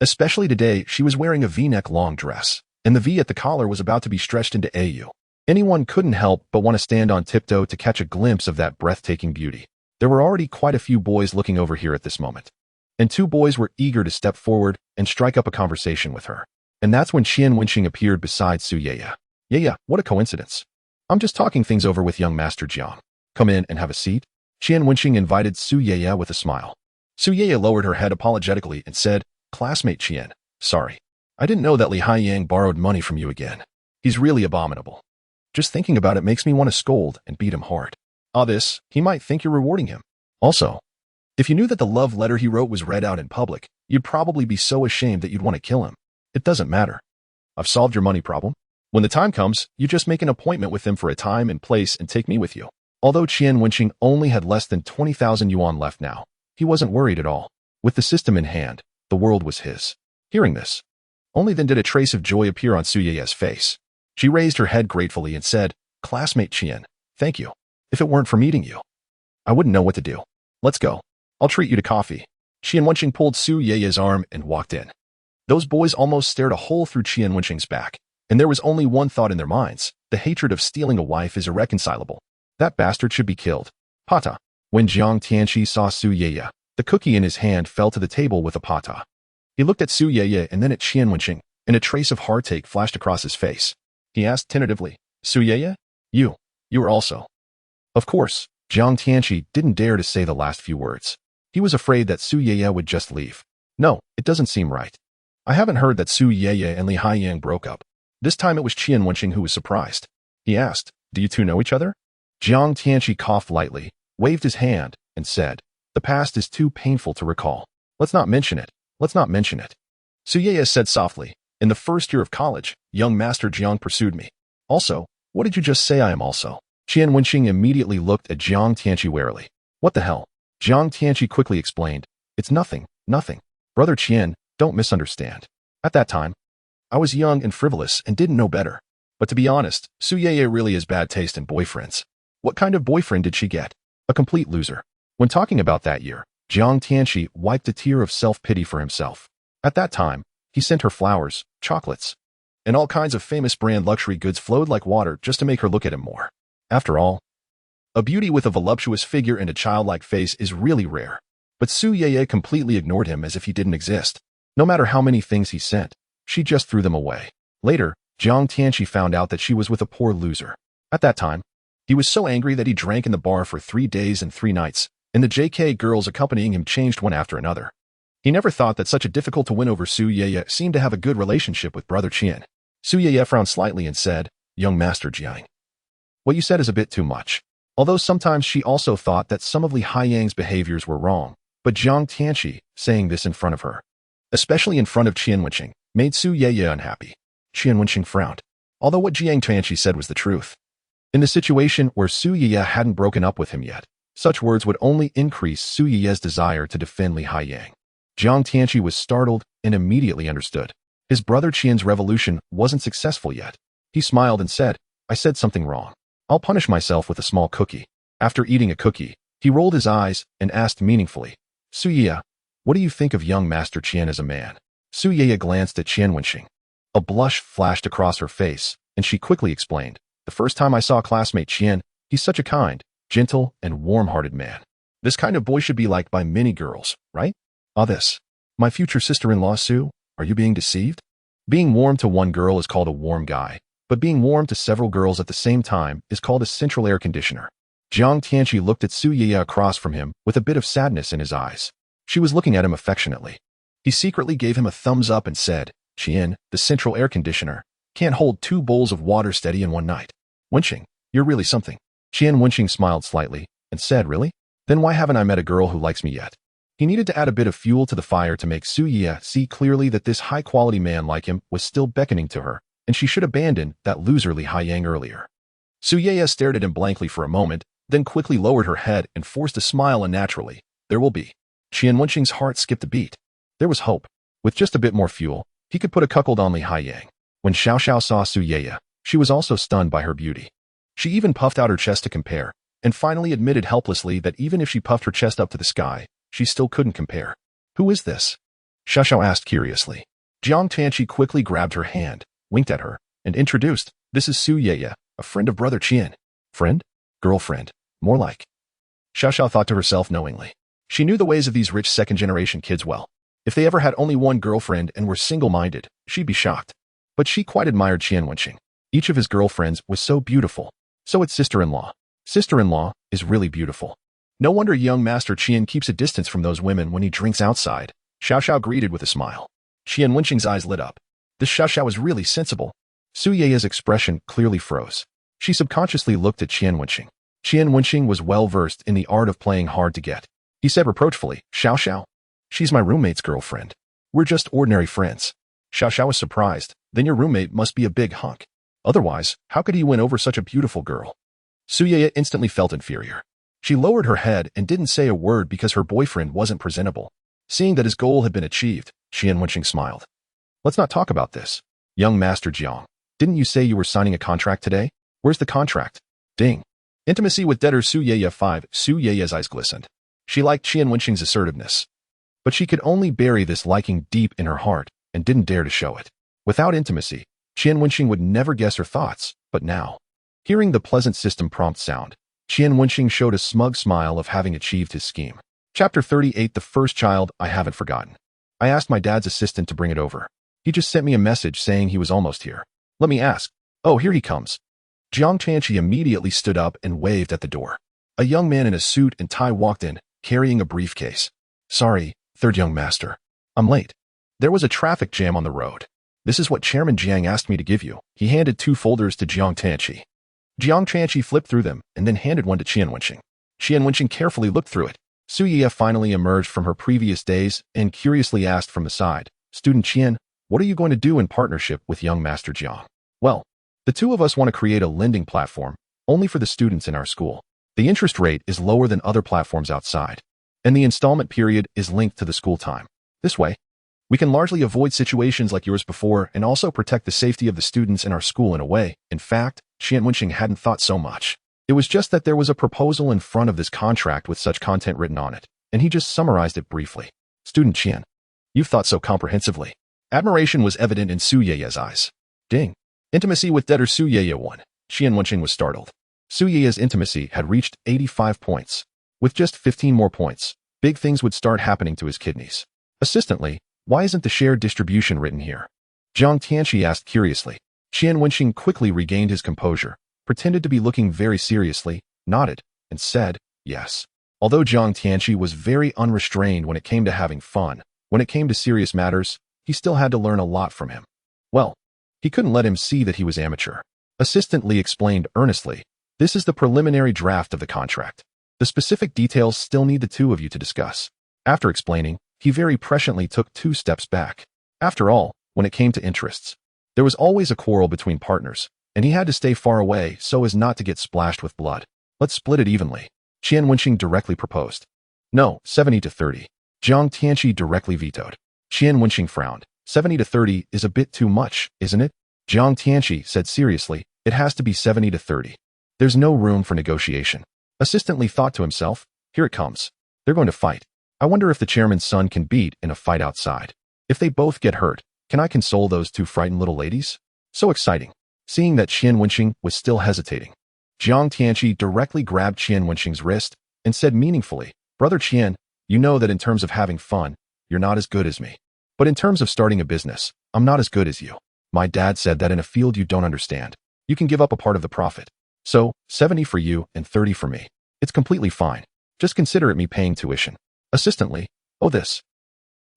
Especially today, she was wearing a V-neck long dress, and the V at the collar was about to be stretched into AU. Anyone couldn't help but want to stand on tiptoe to catch a glimpse of that breathtaking beauty. There were already quite a few boys looking over here at this moment, and two boys were eager to step forward and strike up a conversation with her. And that's when Qian Wenxing appeared beside Su Yeye. "Yeah, what a coincidence. I'm just talking things over with young Master Jiang. Come in and have a seat." Qian Wenxing invited Su Yeye with a smile. Su Yeye lowered her head apologetically and said, "Classmate Qian, sorry. I didn't know that Li Haiyang borrowed money from you again. He's really abominable. Just thinking about it makes me want to scold and beat him hard. This, he might think you're rewarding him. Also, if you knew that the love letter he wrote was read out in public, you'd probably be so ashamed that you'd want to kill him. It doesn't matter. I've solved your money problem. When the time comes, you just make an appointment with him for a time and place and take me with you." Although Qian Wenxing only had less than 20,000 yuan left now, he wasn't worried at all. With the system in hand, the world was his. Hearing this, only then did a trace of joy appear on Su Yeye's face. She raised her head gratefully and said, "Classmate Qian, thank you. If it weren't for meeting you, I wouldn't know what to do. Let's go. I'll treat you to coffee." Qian Wenxing pulled Su Yeye's arm and walked in. Those boys almost stared a hole through Qian Wenxing's back, and there was only one thought in their minds: the hatred of stealing a wife is irreconcilable. That bastard should be killed. Pata. When Jiang Tianqi saw Su Yeye, the cookie in his hand fell to the table with a pata. He looked at Su Yeye and then at Qian Wenxing, and a trace of heartache flashed across his face. He asked tentatively, Su Yeye? You were also. Of course, Jiang Tianqi didn't dare to say the last few words. He was afraid that Su Yeye would just leave. No, it doesn't seem right. I haven't heard that Su Yeye and Li Haiyang broke up. This time it was Qian Wenxing who was surprised. He asked, do you two know each other? Jiang Tianqi coughed lightly, waved his hand, and said, the past is too painful to recall. Let's not mention it. Let's not mention it. Su Yeye said softly, in the first year of college, young Master Jiang pursued me. Also, what did you just say I am also? Qian Wenxing immediately looked at Jiang Tianqi warily. What the hell? Jiang Tianqi quickly explained, it's nothing, nothing. Brother Qian, don't misunderstand. At that time, I was young and frivolous and didn't know better. But to be honest, Su Yeye really has bad taste in boyfriends. What kind of boyfriend did she get? A complete loser. When talking about that year, Jiang Tianqi wiped a tear of self-pity for himself. At that time, he sent her flowers, chocolates, and all kinds of famous brand luxury goods flowed like water just to make her look at him more. After all, a beauty with a voluptuous figure and a childlike face is really rare. But Su Yeye completely ignored him as if he didn't exist. No matter how many things he sent, she just threw them away. Later, Jiang Tianqi found out that she was with a poor loser. At that time, he was so angry that he drank in the bar for 3 days and 3 nights, and the JK girls accompanying him changed one after another. He never thought that such a difficult to win over Su Yeye seemed to have a good relationship with Brother Qian. Su Yeye frowned slightly and said, young Master Jiang, what you said is a bit too much. Although sometimes she also thought that some of Li Haiyang's behaviors were wrong, but Jiang Tianqi, saying this in front of her, especially in front of Qian Wenxing, made Su Yeye unhappy. Qian Wenxing frowned, although what Jiang Tianqi said was the truth. In the situation where Su Yeye hadn't broken up with him yet, such words would only increase Su Yeye's desire to defend Li Haiyang. Jiang Tianqi was startled and immediately understood. His brother Qian's revolution wasn't successful yet. He smiled and said, I said something wrong. I'll punish myself with a small cookie. After eating a cookie, he rolled his eyes and asked meaningfully, Su Yeye, what do you think of young Master Qian as a man? Su Yeye glanced at Qian Wenxing. A blush flashed across her face, and she quickly explained, the first time I saw classmate Qian, he's such a kind, gentle, and warm-hearted man. This kind of boy should be liked by many girls, right? This. My future sister-in-law Su, are you being deceived? Being warm to one girl is called a warm guy, but being warm to several girls at the same time is called a central air conditioner. Jiang Tianqi looked at Su Yeye across from him with a bit of sadness in his eyes. She was looking at him affectionately. He secretly gave him a thumbs up and said, Qian, the central air conditioner, can't hold 2 bowls of water steady in one night. Wenxing, you're really something. Qian Wenxing smiled slightly and said, really? Then why haven't I met a girl who likes me yet? He needed to add a bit of fuel to the fire to make Su Yeye see clearly that this high-quality man like him was still beckoning to her, and she should abandon that loser Li Haiyang earlier. Su Yeye stared at him blankly for a moment, then quickly lowered her head and forced a smile unnaturally. There will be. Qian Wenxing's heart skipped a beat. There was hope. With just a bit more fuel, he could put a cuckold on Li Haiyang. When Xiao Xiao saw Su Yeye, she was also stunned by her beauty. She even puffed out her chest to compare, and finally admitted helplessly that even if she puffed her chest up to the sky, she still couldn't compare. Who is this? Xiao Xiao asked curiously. Jiang Tianqi quickly grabbed her hand, winked at her, and introduced, this is Su Yeye, a friend of Brother Qian. Friend? Girlfriend. More like. Xiao Xiao thought to herself knowingly. She knew the ways of these rich second-generation kids well. If they ever had only one girlfriend and were single-minded, she'd be shocked. But she quite admired Qian Wenxing. Each of his girlfriends was so beautiful. So it's sister-in-law. Sister-in-law is really beautiful. No wonder young Master Qian keeps a distance from those women when he drinks outside. Xiao Xiao greeted with a smile. Qian Wenxing's eyes lit up. This Xiao Xiao is really sensible. Su Yeye's expression clearly froze. She subconsciously looked at Qian Wenxing. Qian Wenxing was well-versed in the art of playing hard to get. He said reproachfully, Xiao Xiao, she's my roommate's girlfriend. We're just ordinary friends. Xiao Xiao was surprised. Then your roommate must be a big hunk. Otherwise, how could he win over such a beautiful girl? Su Yeye instantly felt inferior. She lowered her head and didn't say a word because her boyfriend wasn't presentable. Seeing that his goal had been achieved, Qian Wenxing smiled. Let's not talk about this. Young Master Jiang, didn't you say you were signing a contract today? Where's the contract? Ding. Intimacy with debtor Su Yeye 5. Su Yeye's eyes glistened. She liked Qian Wenxing's assertiveness. But she could only bury this liking deep in her heart and didn't dare to show it. Without intimacy, Qian Wenxing would never guess her thoughts, but now. Hearing the pleasant system prompt sound, Qian Wenxing showed a smug smile of having achieved his scheme. Chapter 38 The First Child I Haven't Forgotten. I asked my dad's assistant to bring it over. He just sent me a message saying he was almost here. Let me ask. Oh, here he comes. Jiang Tianqi immediately stood up and waved at the door. A young man in a suit and tie walked in, carrying a briefcase. Sorry, third young master. I'm late. There was a traffic jam on the road. This is what Chairman Jiang asked me to give you. He handed 2 folders to Jiang Tianqi. Jiang Tianqi flipped through them and then handed one to Qian Wenxing. Qian Wenxing carefully looked through it. Su Ye finally emerged from her previous days and curiously asked from the side, Student Qian, what are you going to do in partnership with young Master Jiang? Well, the two of us want to create a lending platform only for the students in our school. The interest rate is lower than other platforms outside, and the installment period is linked to the school time. This way, we can largely avoid situations like yours before and also protect the safety of the students in our school in a way. In fact, Qian Wenxing hadn't thought so much. It was just that there was a proposal in front of this contract with such content written on it, and he just summarized it briefly. Student Qian, you've thought so comprehensively. Admiration was evident in Su Ye's eyes. Ding. Intimacy with debtor Su Ye won. Qian Wenxing was startled. Su Ye's intimacy had reached 85 points. With just 15 more points, big things would start happening to his kidneys. Assistantly, why isn't the shared distribution written here? Jiang Tianqi asked curiously. Qian Wenxing quickly regained his composure, pretended to be looking very seriously, nodded, and said, yes. Although Jiang Tianqi was very unrestrained when it came to having fun, when it came to serious matters, he still had to learn a lot from him. Well, he couldn't let him see that he was amateur. Assistant Li explained earnestly, this is the preliminary draft of the contract. The specific details still need the two of you to discuss. After explaining, he very presciently took 2 steps back. After all, when it came to interests, there was always a quarrel between partners, and he had to stay far away so as not to get splashed with blood. Let's split it evenly. Qian Wenxing directly proposed. No, 70-30. Jiang Tianqi directly vetoed. Qian Wenxing frowned. 70-30 is a bit too much, isn't it? Jiang Tianqi said seriously, it has to be 70-30. There's no room for negotiation. Assistant Li thought to himself, here it comes. They're going to fight. I wonder if the chairman's son can beat in a fight outside. If they both get hurt, can I console those 2 frightened little ladies? So exciting. Seeing that Qian Wenxing was still hesitating, Jiang Tianqi directly grabbed Qian Wenxing's wrist and said meaningfully, Brother Qian, you know that in terms of having fun, you're not as good as me. But in terms of starting a business, I'm not as good as you. My dad said that in a field you don't understand, you can give up a part of the profit. So, 70 for you and 30 for me. It's completely fine. Just consider it me paying tuition. Assistant Li, oh this.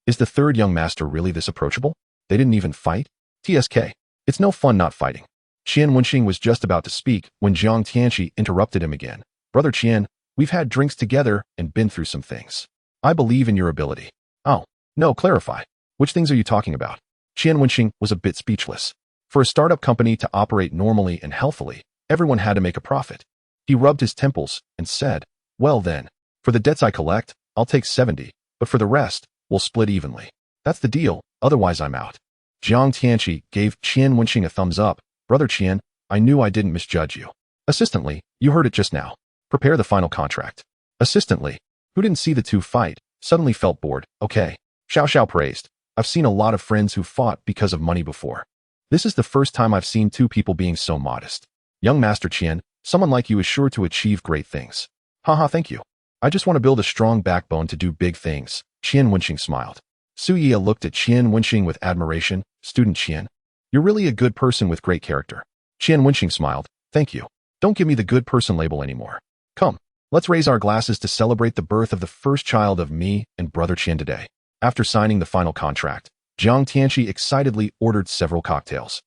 Is the third young master really this approachable? They didn't even fight? TSK. It's no fun not fighting. Qian Wenxing was just about to speak when Jiang Tianqi interrupted him again. Brother Qian, we've had drinks together and been through some things. I believe in your ability. Oh, no, clarify. Which things are you talking about? Qian Wenxing was a bit speechless. For a startup company to operate normally and healthily, everyone had to make a profit. He rubbed his temples and said, well then, for the debts I collect, I'll take 70, but for the rest, we'll split evenly. That's the deal, otherwise I'm out. Jiang Tianqi gave Qian Wenxing a thumbs up. Brother Qian, I knew I didn't misjudge you. Assistant Li, you heard it just now. Prepare the final contract. Assistant Li, who didn't see the two fight, suddenly felt bored. Okay. Xiao Xiao praised. I've seen a lot of friends who fought because of money before. This is the first time I've seen 2 people being so modest. Young Master Qian, someone like you is sure to achieve great things. Haha, thank you. I just want to build a strong backbone to do big things. Qian Wenxing smiled. Su Ye looked at Qian Wenxing with admiration. Student Qian, you're really a good person with great character. Qian Wenxing smiled. Thank you. Don't give me the good person label anymore. Come, let's raise our glasses to celebrate the birth of the first child of me and Brother Qian today. After signing the final contract, Jiang Tianqi excitedly ordered several cocktails,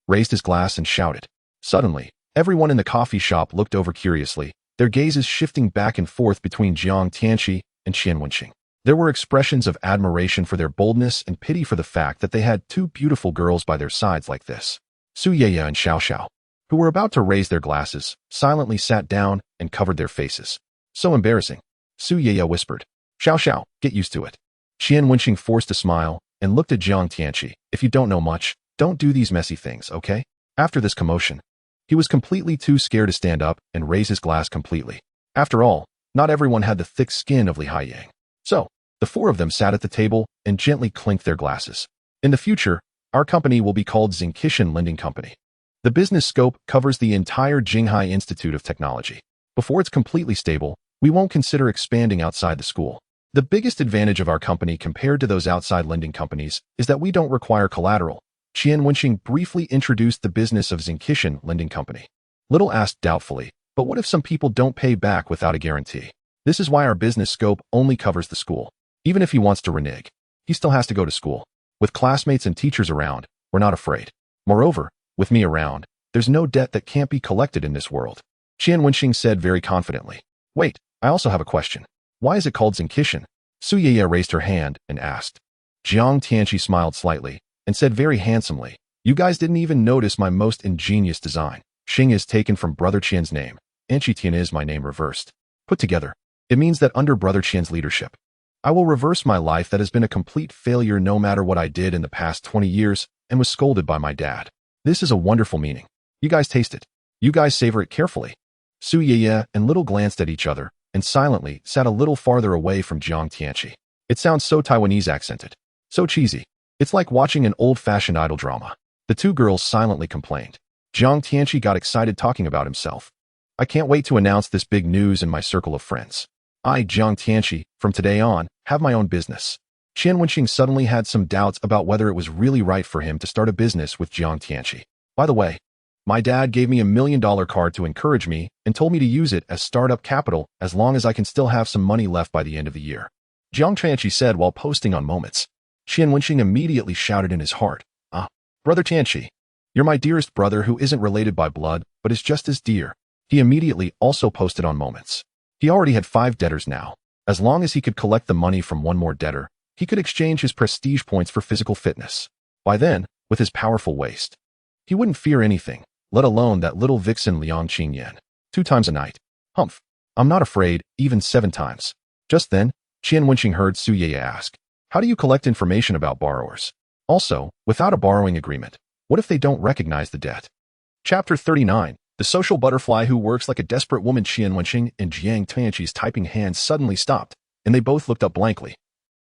raised his glass and shouted. Suddenly, everyone in the coffee shop looked over curiously, their gazes shifting back and forth between Jiang Tianqi and Qian Wenxing. There were expressions of admiration for their boldness and pity for the fact that they had 2 beautiful girls by their sides like this. Su Ye and Xiao Xiao, who were about to raise their glasses, silently sat down and covered their faces. So embarrassing. Su Ye whispered. Xiao Xiao, get used to it. Qian Wenxing forced a smile and looked at Jiang Tianqi. If you don't know much, don't do these messy things, okay? After this commotion, he was completely too scared to stand up and raise his glass completely. After all, not everyone had the thick skin of Li Haiyang. So, the 4 of them sat at the table and gently clinked their glasses. In the future, our company will be called Xingqishan Lending Company. The business scope covers the entire Jinghai Institute of Technology. Before it's completely stable, we won't consider expanding outside the school. The biggest advantage of our company compared to those outside lending companies is that we don't require collateral. Qian Wenxing briefly introduced the business of Qian Lending Company. Little asked doubtfully, but what if some people don't pay back without a guarantee? This is why our business scope only covers the school. Even if he wants to renege, he still has to go to school. With classmates and teachers around, we're not afraid. Moreover, with me around, there's no debt that can't be collected in this world. Qian Wenxing said very confidently. Wait, I also have a question. Why is it called Qian? Su Yeye raised her hand and asked. Jiang Tianqi smiled slightly and said very handsomely, you guys didn't even notice my most ingenious design. Xing is taken from Brother Qian's name, and Tian is my name reversed. Put together, it means that under Brother Qian's leadership, I will reverse my life that has been a complete failure no matter what I did in the past 20 years and was scolded by my dad. This is a wonderful meaning. You guys taste it. You guys savor it carefully. Su Yeye and Little glanced at each other and silently sat a little farther away from Jiang Tianqi. It sounds so Taiwanese accented. So cheesy. It's like watching an old-fashioned idol drama. The two girls silently complained. Jiang Tianqi got excited talking about himself. I can't wait to announce this big news in my circle of friends. I, Jiang Tianqi, from today on, have my own business. Qian Wenxing suddenly had some doubts about whether it was really right for him to start a business with Jiang Tianqi. By the way, my dad gave me $1 million card to encourage me and told me to use it as startup capital as long as I can still have some money left by the end of the year. Jiang Tianqi said while posting on Moments. Qian Wenxing immediately shouted in his heart, Ah, Brother Tianqi, you're my dearest brother who isn't related by blood, but is just as dear. He immediately also posted on Moments. He already had 5 debtors now. As long as he could collect the money from one more debtor, he could exchange his prestige points for physical fitness. By then, with his powerful waist, he wouldn't fear anything, let alone that little vixen Liang Qingyan. 2 times a night. Humph. I'm not afraid, even 7 times. Just then, Qian Wenxing heard Su Yeye ask, how do you collect information about borrowers? Also, without a borrowing agreement, what if they don't recognize the debt? Chapter 39. The social butterfly who works like a desperate woman. Qian Wenxing and Jiang Tianqi's typing hands suddenly stopped, and they both looked up blankly,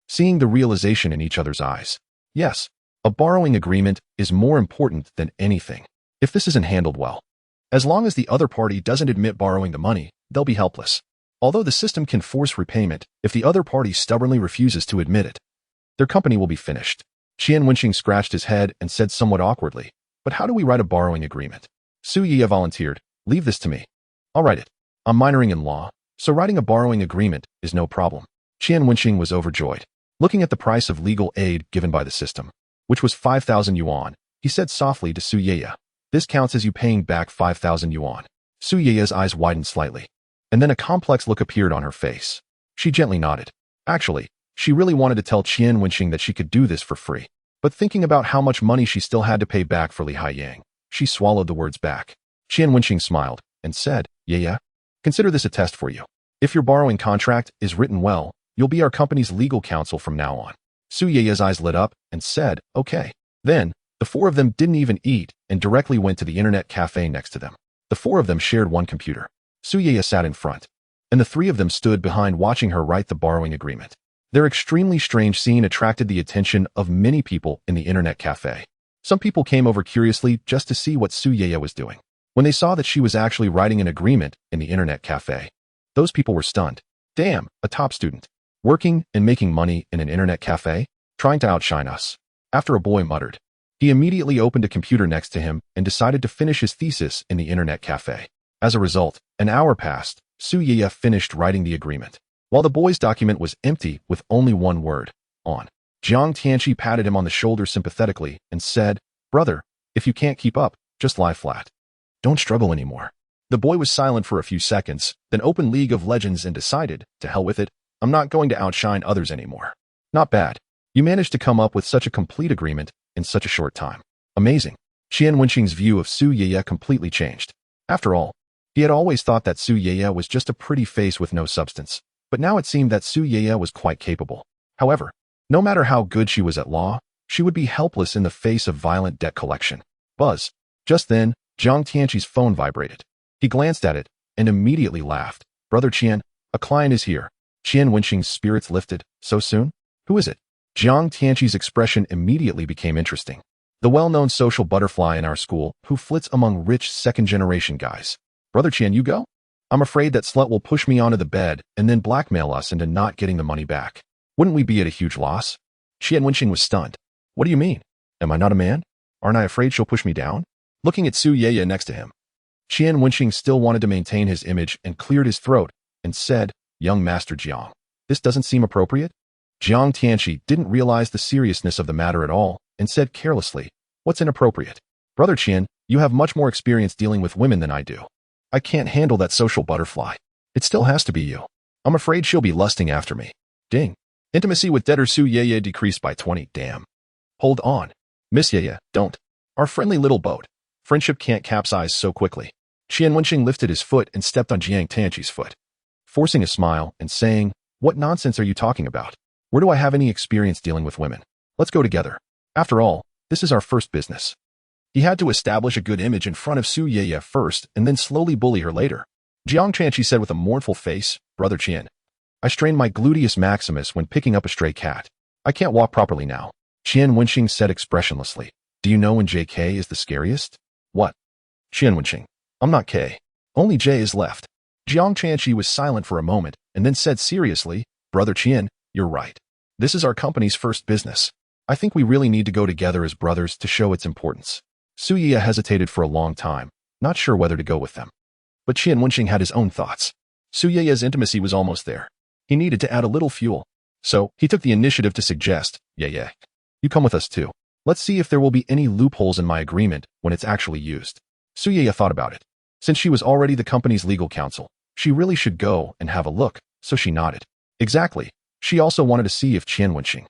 seeing the realization in each other's eyes. Yes, a borrowing agreement is more important than anything. If this isn't handled well, as long as the other party doesn't admit borrowing the money, they'll be helpless. Although the system can force repayment, if the other party stubbornly refuses to admit it, their company will be finished. Qian Wenxing scratched his head and said somewhat awkwardly, but how do we write a borrowing agreement? Su Yeye volunteered, leave this to me. I'll write it. I'm minoring in law, so writing a borrowing agreement is no problem. Qian Wenxing was overjoyed. Looking at the price of legal aid given by the system, which was 5,000 yuan, he said softly to Su Yeye, this counts as you paying back 5,000 yuan. Su Yeye's eyes widened slightly, and then a complex look appeared on her face. She gently nodded. Actually, she really wanted to tell Qian Wenxing that she could do this for free. But thinking about how much money she still had to pay back for Li Haiyang, she swallowed the words back. Qian Wenxing smiled and said, Yeye, consider this a test for you. If your borrowing contract is written well, you'll be our company's legal counsel from now on. Su Yeye's eyes lit up and said, okay. Then, the 4 of them didn't even eat and directly went to the internet cafe next to them. The 4 of them shared one computer. Su Yeye sat in front, and the 3 of them stood behind watching her write the borrowing agreement. Their extremely strange scene attracted the attention of many people in the internet cafe. Some people came over curiously just to see what Su Yeye was doing. When they saw that she was actually writing an agreement in the internet cafe, those people were stunned. Damn, a top student. Working and making money in an internet cafe? Trying to outshine us. After a boy muttered. He immediately opened a computer next to him and decided to finish his thesis in the internet cafe. As a result, an hour passed. Su Yeye finished writing the agreement, while the boy's document was empty with only one word, on. Jiang Tianqi patted him on the shoulder sympathetically and said, brother, if you can't keep up, just lie flat. Don't struggle anymore. The boy was silent for a few seconds, then opened League of Legends and decided, to hell with it, I'm not going to outshine others anymore. Not bad. You managed to come up with such a complete agreement in such a short time. Amazing. Qian Wenxing's view of Su Yeye completely changed. After all, he had always thought that Su Yeye was just a pretty face with no substance. But now it seemed that Su Yeye was quite capable. However, no matter how good she was at law, she would be helpless in the face of violent debt collection. Buzz. Just then, Jiang Tianqi's phone vibrated. He glanced at it and immediately laughed. Brother Qian, a client is here. Qian Wenxing's spirits lifted. So soon? Who is it? Jiang Tianqi's expression immediately became interesting. The well-known social butterfly in our school who flits among rich second-generation guys. Brother Qian, you go? I'm afraid that slut will push me onto the bed and then blackmail us into not getting the money back. Wouldn't we be at a huge loss? Qian Wenxing was stunned. What do you mean? Am I not a man? Aren't I afraid she'll push me down? Looking at Su Yeye next to him, Qian Wenxing still wanted to maintain his image and cleared his throat and said, Young Master Jiang, this doesn't seem appropriate? Jiang Tianqi didn't realize the seriousness of the matter at all and said carelessly, What's inappropriate? Brother Qian, you have much more experience dealing with women than I do. I can't handle that social butterfly. It still has to be you. I'm afraid she'll be lusting after me. Ding. Intimacy with debtor Su Yeye decreased by 20. Damn. Hold on. Miss Yeye, don't. Our friendly little boat. Friendship can't capsize so quickly. Qian Wenxing lifted his foot and stepped on Jiang Tianqi's foot, forcing a smile and saying, What nonsense are you talking about? Where do I have any experience dealing with women? Let's go together. After all, this is our first business. He had to establish a good image in front of Su Yeye first and then slowly bully her later. Jiang Tianqi said with a mournful face, Brother Qian, I strained my gluteus maximus when picking up a stray cat. I can't walk properly now. Qian Wenxing said expressionlessly, Do you know when JK is the scariest? What? Qian Wenxing, I'm not K. Only J is left. Jiang Tianqi was silent for a moment and then said seriously, Brother Qian, you're right. This is our company's first business. I think we really need to go together as brothers to show its importance. Su Yeye hesitated for a long time, not sure whether to go with them. But Qian Wenxing had his own thoughts. Su Yeye's intimacy was almost there. He needed to add a little fuel. So, he took the initiative to suggest, Yeye, you come with us too. Let's see if there will be any loopholes in my agreement when it's actually used. Su Yeye thought about it. Since she was already the company's legal counsel, she really should go and have a look, so she nodded. Exactly. She also wanted to see if Qian Wenxing,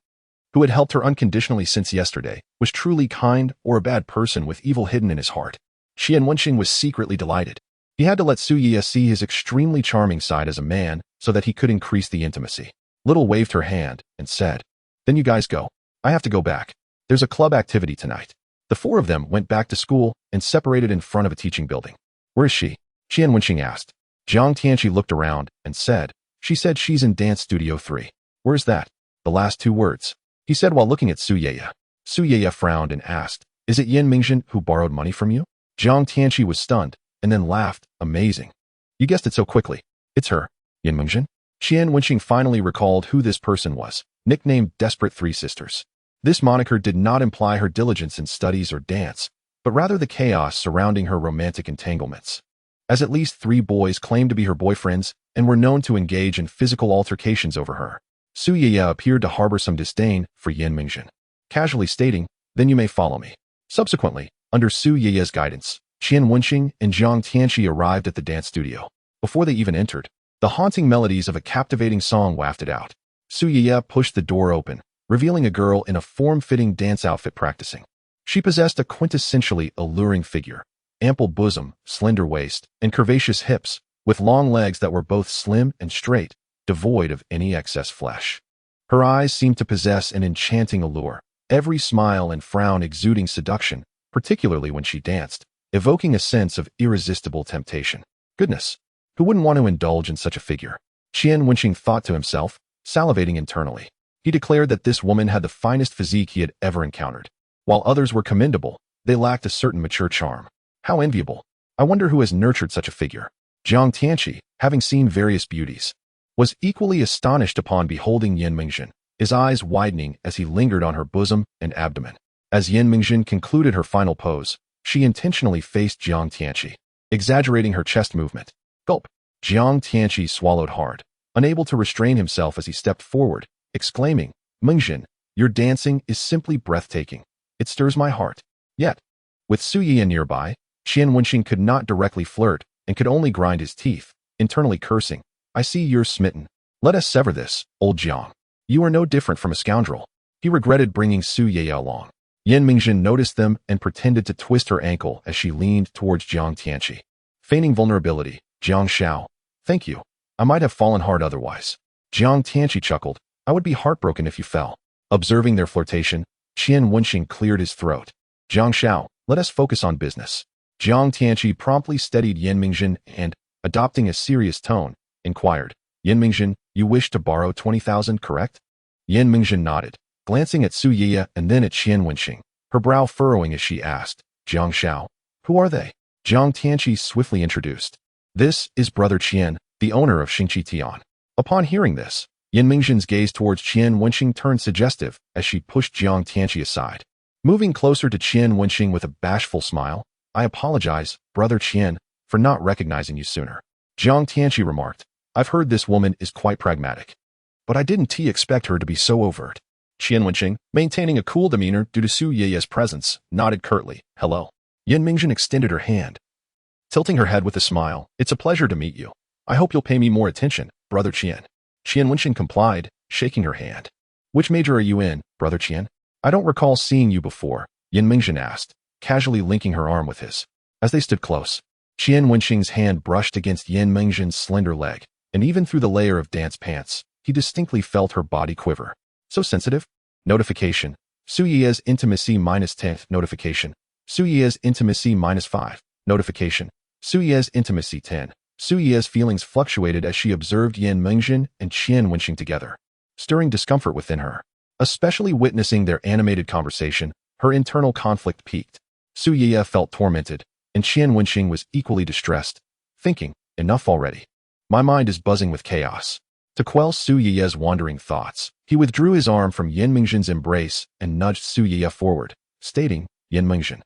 who had helped her unconditionally since yesterday, was truly kind or a bad person with evil hidden in his heart. Qian Wenxing was secretly delighted. He had to let Su Yeye see his extremely charming side as a man so that he could increase the intimacy. Little waved her hand and said, Then you guys go. I have to go back. There's a club activity tonight. The four of them went back to school and separated in front of a teaching building. Where is she? Qian Wenxing asked. Jiang Tianqi looked around and said, She said she's in Dance Studio 3. Where's that? The last two words. He said while looking at Su Yeye. Su Yeye frowned and asked, Is it Yin Mingzhen who borrowed money from you? Jiang Tianqi was stunned and then laughed, amazing. You guessed it so quickly. It's her, Yin Mingzhen. Qian Wenxing finally recalled who this person was, nicknamed Desperate Three Sisters. This moniker did not imply her diligence in studies or dance, but rather the chaos surrounding her romantic entanglements. As at least 3 boys claimed to be her boyfriends and were known to engage in physical altercations over her. Su Yeye appeared to harbor some disdain for Yin Mingzhen, casually stating, Then you may follow me. Subsequently, under Su Yeye's guidance, Qian Wenxing and Jiang Tianqi arrived at the dance studio. Before they even entered, the haunting melodies of a captivating song wafted out. Su Yeye pushed the door open, revealing a girl in a form-fitting dance outfit practicing. She possessed a quintessentially alluring figure, ample bosom, slender waist, and curvaceous hips, with long legs that were both slim and straight, devoid of any excess flesh. Her eyes seemed to possess an enchanting allure, every smile and frown exuding seduction, particularly when she danced, evoking a sense of irresistible temptation. Goodness, who wouldn't want to indulge in such a figure? Qian Wenxing thought to himself, salivating internally. He declared that this woman had the finest physique he had ever encountered. While others were commendable, they lacked a certain mature charm. How enviable. I wonder who has nurtured such a figure. Jiang Tianqi, having seen various beauties, was equally astonished upon beholding Yin Mingzhen, his eyes widening as he lingered on her bosom and abdomen. As Yin Mingzhen concluded her final pose, she intentionally faced Jiang Tianqi, exaggerating her chest movement. Gulp. Jiang Tianqi swallowed hard, unable to restrain himself as he stepped forward, exclaiming, Mingzhen, your dancing is simply breathtaking. It stirs my heart. Yet, with Su Yeye nearby, Qian Wenxing could not directly flirt and could only grind his teeth, internally cursing, I see you're smitten. Let us sever this, old Jiang. You are no different from a scoundrel. He regretted bringing Su Yeye along. Yin Mingzhen noticed them and pretended to twist her ankle as she leaned towards Jiang Tianqi. Feigning vulnerability, Jiang Xiao, thank you. I might have fallen hard otherwise. Jiang Tianqi chuckled, I would be heartbroken if you fell. Observing their flirtation, Qian Wenxing cleared his throat. Jiang Xiao, let us focus on business. Jiang Tianqi promptly steadied Yin Mingzhen and, adopting a serious tone, inquired, Yin Mingzhen, you wish to borrow 20,000, correct? Yin Mingzhen nodded, glancing at Su Yeye and then at Qian Wenxing, her brow furrowing as she asked, Jiang Xiao, who are they? Jiang Tianqi swiftly introduced. This is Brother Qian, the owner of Xingqi Tian. Upon hearing this, Yan Mingzhen's gaze towards Qian Wenxing turned suggestive as she pushed Jiang Tianqi aside. Moving closer to Qian Wenxing with a bashful smile, I apologize, Brother Qian, for not recognizing you sooner. Jiang Tianqi remarked, I've heard this woman is quite pragmatic. But I didn't expect her to be so overt. Qian Wenxing, maintaining a cool demeanor due to Su Yeye's presence, nodded curtly, hello. Yan Mingzhen extended her hand. Tilting her head with a smile, it's a pleasure to meet you. I hope you'll pay me more attention, Brother Qian. Qian Wenxing complied, shaking her hand. Which major are you in, Brother Qian? I don't recall seeing you before, Yan Mingzhen asked, casually linking her arm with his. As they stood close, Qian Wenxing's hand brushed against Yan Mingzhen's slender leg, and even through the layer of dance pants, he distinctly felt her body quiver. So sensitive? Notification. Su Ye's intimacy -10. Notification. Su Ye's intimacy -5. Notification. Su Ye's intimacy 10. Su Ye's feelings fluctuated as she observed Yan Mingzhen and Qian Wenxing together, stirring discomfort within her. Especially witnessing their animated conversation, her internal conflict peaked. Su Ye felt tormented, and Qian Wenxing was equally distressed, thinking, enough already. My mind is buzzing with chaos. To quell Su Ye's wandering thoughts, he withdrew his arm from Yan Mingzhen's embrace and nudged Su Ye forward, stating, Yan Mingzhen,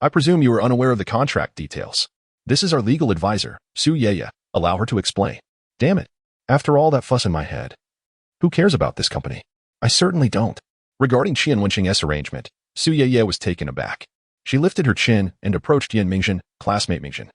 I presume you are unaware of the contract details. This is our legal advisor, Su Ye. Allow her to explain. Damn it. After all that fuss in my head. Who cares about this company? I certainly don't. Regarding Qian Wenxing's arrangement, Su Ye was taken aback. She lifted her chin and approached Yan Mingzhen, classmate Mingzhen.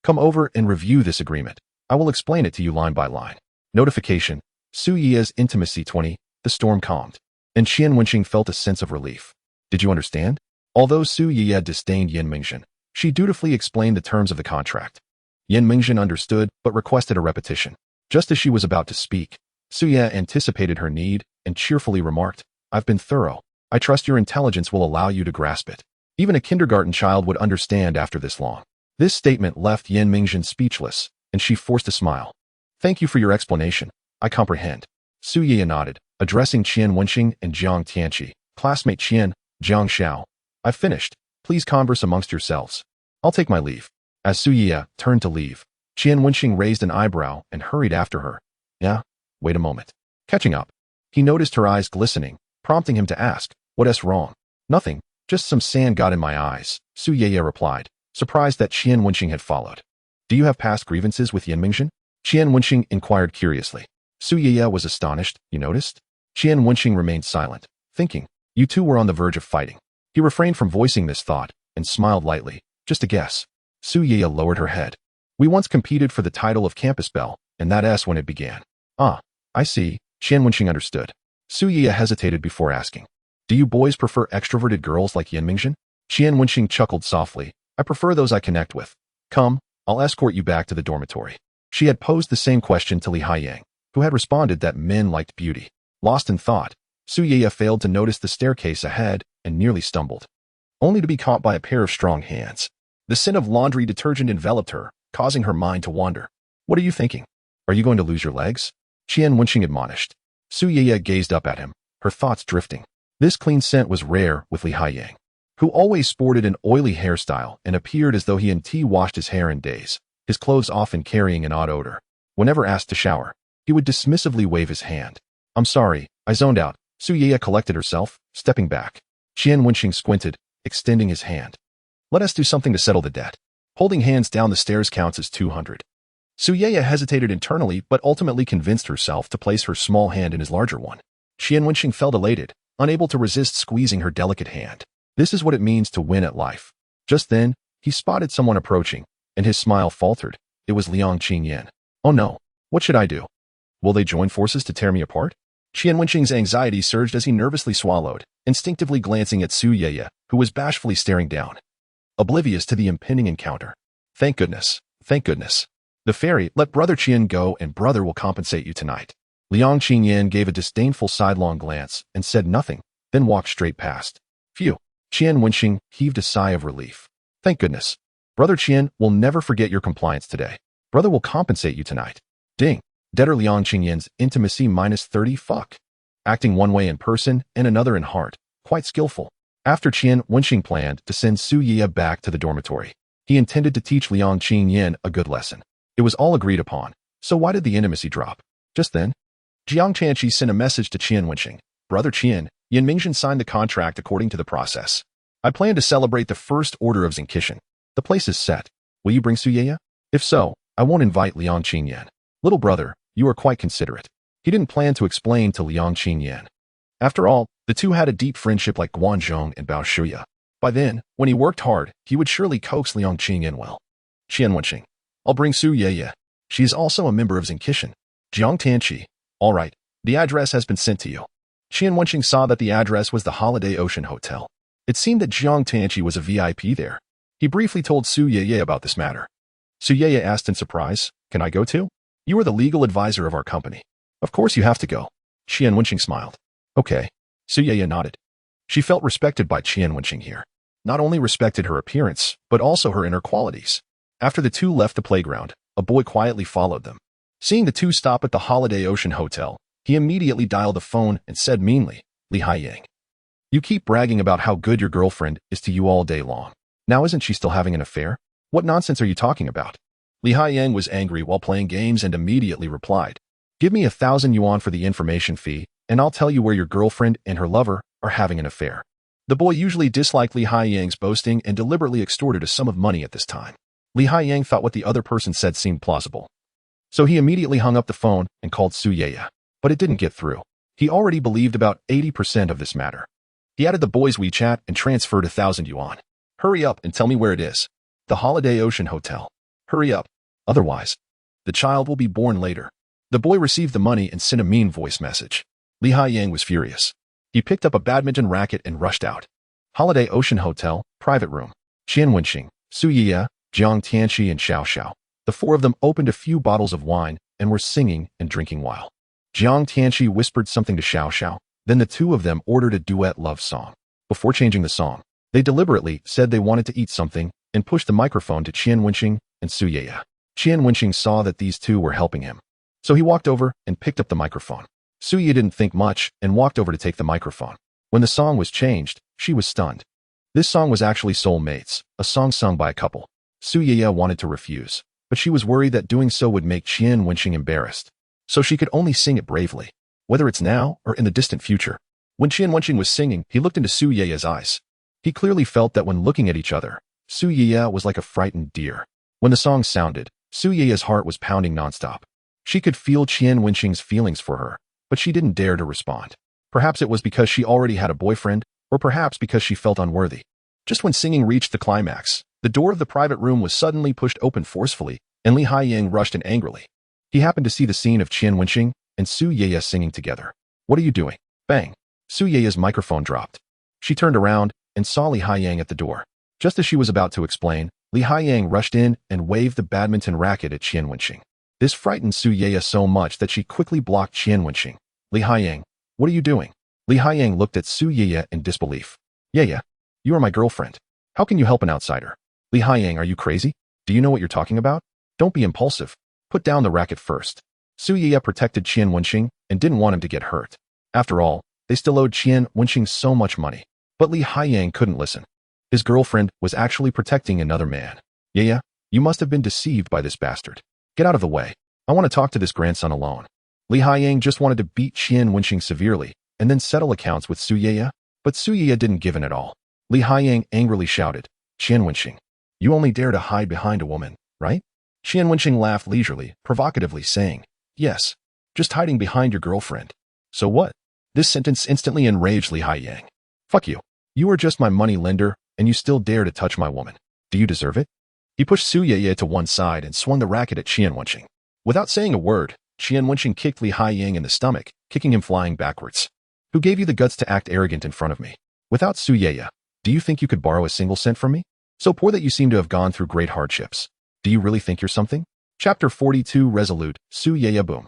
Come over and review this agreement. I will explain it to you line by line. Notification. Su Ye's intimacy 20. The storm calmed, and Qian Wenxing felt a sense of relief. Did you understand? Although Su Ye disdained Yan Mingzhen, she dutifully explained the terms of the contract. Yan Mingzhen understood but requested a repetition. Just as she was about to speak, Su Ye anticipated her need and cheerfully remarked, I've been thorough. I trust your intelligence will allow you to grasp it. Even a kindergarten child would understand after this long. This statement left Yan Mingzhen speechless, and she forced a smile. Thank you for your explanation. I comprehend. Su Ye nodded, addressing Qian Wenxing and Jiang Tianqi. Classmate Qian, Jiang Xiao. I've finished. Please converse amongst yourselves. I'll take my leave. As Su Ye turned to leave, Qian Wenxing raised an eyebrow and hurried after her. Yeah? Wait a moment. Catching up, he noticed her eyes glistening, prompting him to ask, what's wrong? Nothing, just some sand got in my eyes, Su Ye replied, surprised that Qian Wenxing had followed. Do you have past grievances with Yan Mingzhen? Qian Wenxing inquired curiously. Su Ye was astonished, you noticed? Qian Wenxing remained silent, thinking, you two were on the verge of fighting. He refrained from voicing this thought, and smiled lightly, just a guess. Su Ye lowered her head. We once competed for the title of Campus Belle, and that's when it began. Ah, I see, Qian Wenxing understood. Su Ye hesitated before asking. Do you boys prefer extroverted girls like Yan Mingzhen? Qian Wenxing chuckled softly. I prefer those I connect with. Come, I'll escort you back to the dormitory. She had posed the same question to Li Haiyang, who had responded that men liked beauty. Lost in thought, Su Ye failed to notice the staircase ahead and nearly stumbled, only to be caught by a pair of strong hands. The scent of laundry detergent enveloped her, causing her mind to wander. What are you thinking? Are you going to lose your legs? Qian Wenxing admonished. Su Ye gazed up at him, her thoughts drifting. This clean scent was rare with Li Haiyang, who always sported an oily hairstyle and appeared as though he hadn't washed his hair in days, his clothes often carrying an odd odor. Whenever asked to shower, he would dismissively wave his hand. I'm sorry, I zoned out. Su Ye collected herself, stepping back. Qian Wenxing squinted, extending his hand. Let us do something to settle the debt. Holding hands down the stairs counts as 200. Su Ye hesitated internally but ultimately convinced herself to place her small hand in his larger one. Qian Wenxing felt elated, unable to resist squeezing her delicate hand. This is what it means to win at life. Just then, he spotted someone approaching, and his smile faltered. It was Liang Qingyan. Oh no, what should I do? Will they join forces to tear me apart? Qian Wenxing's anxiety surged as he nervously swallowed, instinctively glancing at Su Ye, who was bashfully staring down, oblivious to the impending encounter. Thank goodness, thank goodness. The fairy, let Brother Qian go and brother will compensate you tonight. Liang Qingyan gave a disdainful sidelong glance and said nothing, then walked straight past. Phew. Qian Wenxing heaved a sigh of relief. Thank goodness. Brother Qian will never forget your compliance today. Brother will compensate you tonight. Ding. Debtor Liang Qingyan's intimacy -30 fuck. Acting one way in person and another in heart. Quite skillful. After Qian Wenxing planned to send Su Ye back to the dormitory, he intended to teach Liang Qingyan a good lesson. It was all agreed upon. So why did the intimacy drop? Just then, Jiang Tianqi sent a message to Qian Wenxing. Brother Qian, Yan Mingzhen signed the contract according to the process. I plan to celebrate the first order of Zinkishan. The place is set. Will you bring Su Yeye? If so, I won't invite Liang Qinyan. Little brother, you are quite considerate. He didn't plan to explain to Liang Qinyan. After all, the two had a deep friendship like Guanzhong and Bao Shuya. By then, when he worked hard, he would surely coax Liang Qinyan well. Qian Wenxing. I'll bring Su Yeye. She is also a member of Zinkishan. Jiang Tianqi. All right, the address has been sent to you. Qian Wenxing saw that the address was the Holiday Ocean Hotel. It seemed that Jiang Tianqi was a VIP there. He briefly told Su Yeye about this matter. Su Yeye asked in surprise, "Can I go too? You are the legal advisor of our company. Of course you have to go." Qian Wenxing smiled. Okay. Su Yeye nodded. She felt respected by Qian Wenxing here. Not only respected her appearance, but also her inner qualities. After the two left the playground, a boy quietly followed them. Seeing the two stop at the Holiday Ocean Hotel, he immediately dialed the phone and said meanly, "Li Haiyang, you keep bragging about how good your girlfriend is to you all day long. Now isn't she still having an affair? What nonsense are you talking about?" Li Haiyang was angry while playing games and immediately replied, "Give me 1,000 yuan for the information fee, and I'll tell you where your girlfriend and her lover are having an affair." The boy usually disliked Li Haiyang's boasting and deliberately extorted a sum of money at this time. Li Haiyang thought what the other person said seemed plausible. So he immediately hung up the phone and called Su Yeye. But it didn't get through. He already believed about 80% of this matter. He added the boy's WeChat and transferred 1,000 yuan. "Hurry up and tell me where it is." "The Holiday Ocean Hotel." "Hurry up. Otherwise, the child will be born later." The boy received the money and sent a mean voice message. Li Haiyang was furious. He picked up a badminton racket and rushed out. Holiday Ocean Hotel, private room. Qian Wenxing, Su Yeye, Jiang Tianqi, and Xiao Xiao. The four of them opened a few bottles of wine and were singing and drinking while Jiang Tianqi whispered something to Xiao Xiao. Then the two of them ordered a duet love song. Before changing the song, they deliberately said they wanted to eat something and pushed the microphone to Qian Wenxing and Su Yeye. Qian Wenxing saw that these two were helping him. So he walked over and picked up the microphone. Su Yeye didn't think much and walked over to take the microphone. When the song was changed, she was stunned. This song was actually Soulmates, a song sung by a couple. Su Yeye wanted to refuse, but she was worried that doing so would make Qian Wenxing embarrassed. So she could only sing it bravely, whether it's now or in the distant future. When Qian Wenxing was singing, he looked into Su Yeye's eyes. He clearly felt that when looking at each other, Su Yeye was like a frightened deer. When the song sounded, Su Yeye's heart was pounding nonstop. She could feel Qian Wenxing's feelings for her, but she didn't dare to respond. Perhaps it was because she already had a boyfriend, or perhaps because she felt unworthy. Just when singing reached the climax, the door of the private room was suddenly pushed open forcefully, and Li Haiyang rushed in angrily. He happened to see the scene of Qian Wenxing and Su Yeye singing together. "What are you doing?" Bang! Su Yeye's microphone dropped. She turned around and saw Li Haiyang at the door. Just as she was about to explain, Li Haiyang rushed in and waved the badminton racket at Qian Wenxing. This frightened Su Yeye so much that she quickly blocked Qian Wenxing. "Li Haiyang, what are you doing?" Li Haiyang looked at Su Yeye in disbelief. "Yeye, you are my girlfriend. How can you help an outsider?" "Li Haiyang, are you crazy? Do you know what you're talking about? Don't be impulsive. Put down the racket first." Su Yeye protected Qian Wenxing and didn't want him to get hurt. After all, they still owed Qian Wenxing so much money. But Li Haiyang couldn't listen. His girlfriend was actually protecting another man. "Yeye, you must have been deceived by this bastard. Get out of the way. I want to talk to this grandson alone." Li Haiyang just wanted to beat Qian Wenxing severely and then settle accounts with Su Yeye, but Su Yeye didn't give in at all. Li Haiyang angrily shouted, "Qian Wenxing, you only dare to hide behind a woman, right?" Qian Wenxing laughed leisurely, provocatively saying, "Yes, just hiding behind your girlfriend. So what?" This sentence instantly enraged Li Haiyang. "Fuck you. You are just my money lender, and you still dare to touch my woman. Do you deserve it?" He pushed Su Yeye to one side and swung the racket at Qian Wenxing. Without saying a word, Qian Wenxing kicked Li Haiyang in the stomach, kicking him flying backwards. "Who gave you the guts to act arrogant in front of me? Without Su Yeye, do you think you could borrow a single cent from me? So poor that you seem to have gone through great hardships. Do you really think you're something?" Chapter 42 Resolute, Su Yeye boom.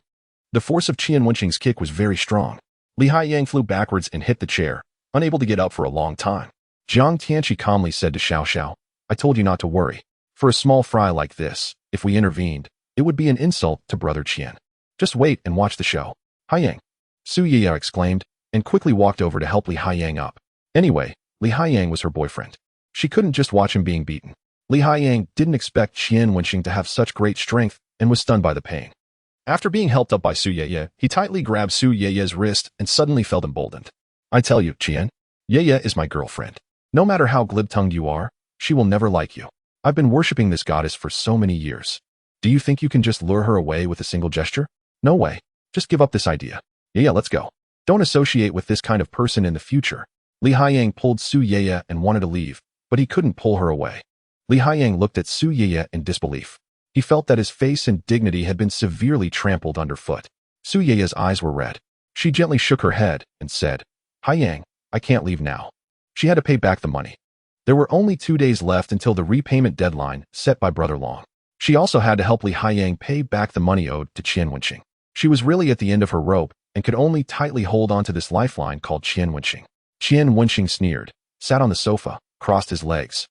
The force of Qian Wenxing's kick was very strong. Li Haiyang flew backwards and hit the chair, unable to get up for a long time. Jiang Tianqi calmly said to Xiao Xiao, "I told you not to worry. For a small fry like this, if we intervened, it would be an insult to Brother Qian. Just wait and watch the show." "Haiyang!" Su Yeye exclaimed, and quickly walked over to help Li Haiyang up. Anyway, Li Haiyang was her boyfriend. She couldn't just watch him being beaten. Li Haiyang didn't expect Qian Wenxing to have such great strength and was stunned by the pain. After being helped up by Su Yeye, he tightly grabbed Su Yeye's wrist and suddenly felt emboldened. I tell you, Qian, Yeye is my girlfriend. No matter how glib-tongued you are, she will never like you. I've been worshipping this goddess for so many years. Do you think you can just lure her away with a single gesture? No way. Just give up this idea. Yeye, let's go. Don't associate with this kind of person in the future. Li Haiyang pulled Su Yeye and wanted to leave, but he couldn't pull her away. Li Haiyang looked at Su Yeye in disbelief. He felt that his face and dignity had been severely trampled underfoot. Su Yeye's eyes were red. She gently shook her head and said, Haiyang, I can't leave now. She had to pay back the money. There were only 2 days left until the repayment deadline set by Brother Long. She also had to help Li Haiyang pay back the money owed to Qian Wenxing. She was really at the end of her rope and could only tightly hold on to this lifeline called Qian Wenxing. Qian Wenxing sneered, sat on the sofa, crossed his legs,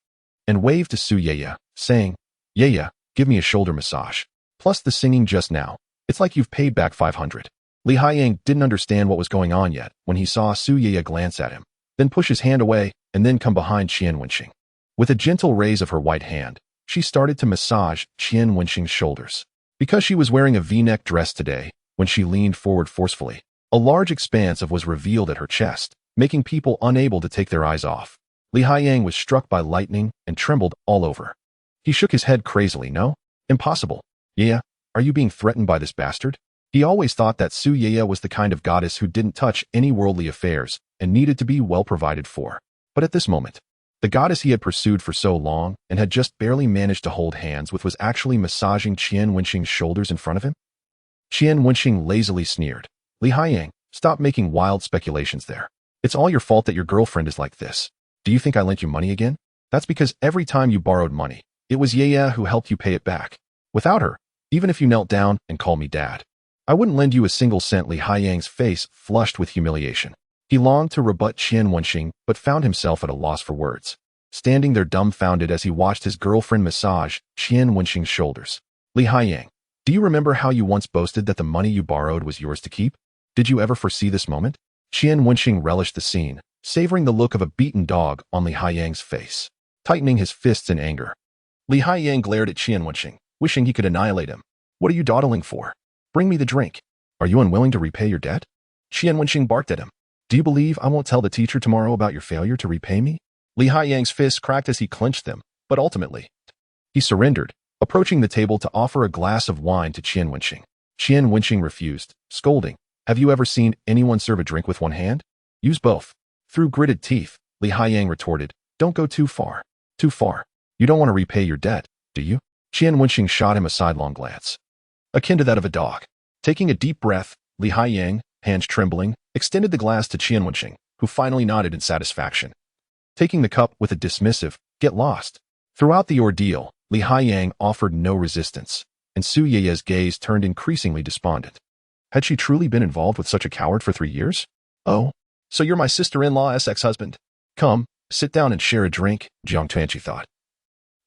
and waved to Su Yeye, saying, Yeye, give me a shoulder massage. Plus the singing just now. It's like you've paid back 500. Li Haiyang didn't understand what was going on yet when he saw Su Yeye glance at him, then push his hand away and then come behind Qian Wenxing. With a gentle raise of her white hand, she started to massage Qian Wenxing's shoulders. Because she was wearing a V-neck dress today, when she leaned forward forcefully, a large expanse of was revealed at her chest, making people unable to take their eyes off. Li Haiyang was struck by lightning and trembled all over. He shook his head crazily. No? Impossible. Yeye, are you being threatened by this bastard? He always thought that Su Yeye was the kind of goddess who didn't touch any worldly affairs and needed to be well provided for. But at this moment, the goddess he had pursued for so long and had just barely managed to hold hands with was actually massaging Qian Wenxing's shoulders in front of him? Qian Wenxing lazily sneered. Li Haiyang, stop making wild speculations there. It's all your fault that your girlfriend is like this. Do you think I lent you money again? That's because every time you borrowed money, it was Yeye who helped you pay it back. Without her, even if you knelt down and called me dad, I wouldn't lend you a single cent. Li Haiyang's face flushed with humiliation. He longed to rebut Qian Wenxing, but found himself at a loss for words, standing there dumbfounded as he watched his girlfriend massage Qian Wenxing's shoulders. Li Haiyang, do you remember how you once boasted that the money you borrowed was yours to keep? Did you ever foresee this moment? Qian Wenxing relished the scene, savoring the look of a beaten dog on Li Haiyang's face, tightening his fists in anger. Li Haiyang glared at Qian Wenxing, wishing he could annihilate him. What are you dawdling for? Bring me the drink. Are you unwilling to repay your debt? Qian Wenxing barked at him. Do you believe I won't tell the teacher tomorrow about your failure to repay me? Li Haiyang's fists cracked as he clenched them, but ultimately, he surrendered, approaching the table to offer a glass of wine to Qian Wenxing. Qian Wenxing refused, scolding, Have you ever seen anyone serve a drink with one hand? Use both. Through gritted teeth, Li Haiyang retorted, Don't go too far. Too far. You don't want to repay your debt, do you? Qian Wenxing shot him a sidelong glance, akin to that of a dog. Taking a deep breath, Li Haiyang, hands trembling, extended the glass to Qian Wenxing, who finally nodded in satisfaction, taking the cup with a dismissive, Get lost. Throughout the ordeal, Li Haiyang offered no resistance, and Su Yeye's gaze turned increasingly despondent. Had she truly been involved with such a coward for 3 years? Oh, so you're my sister-in-law's ex-husband. Come, sit down and share a drink, Jiang Tianqi thought,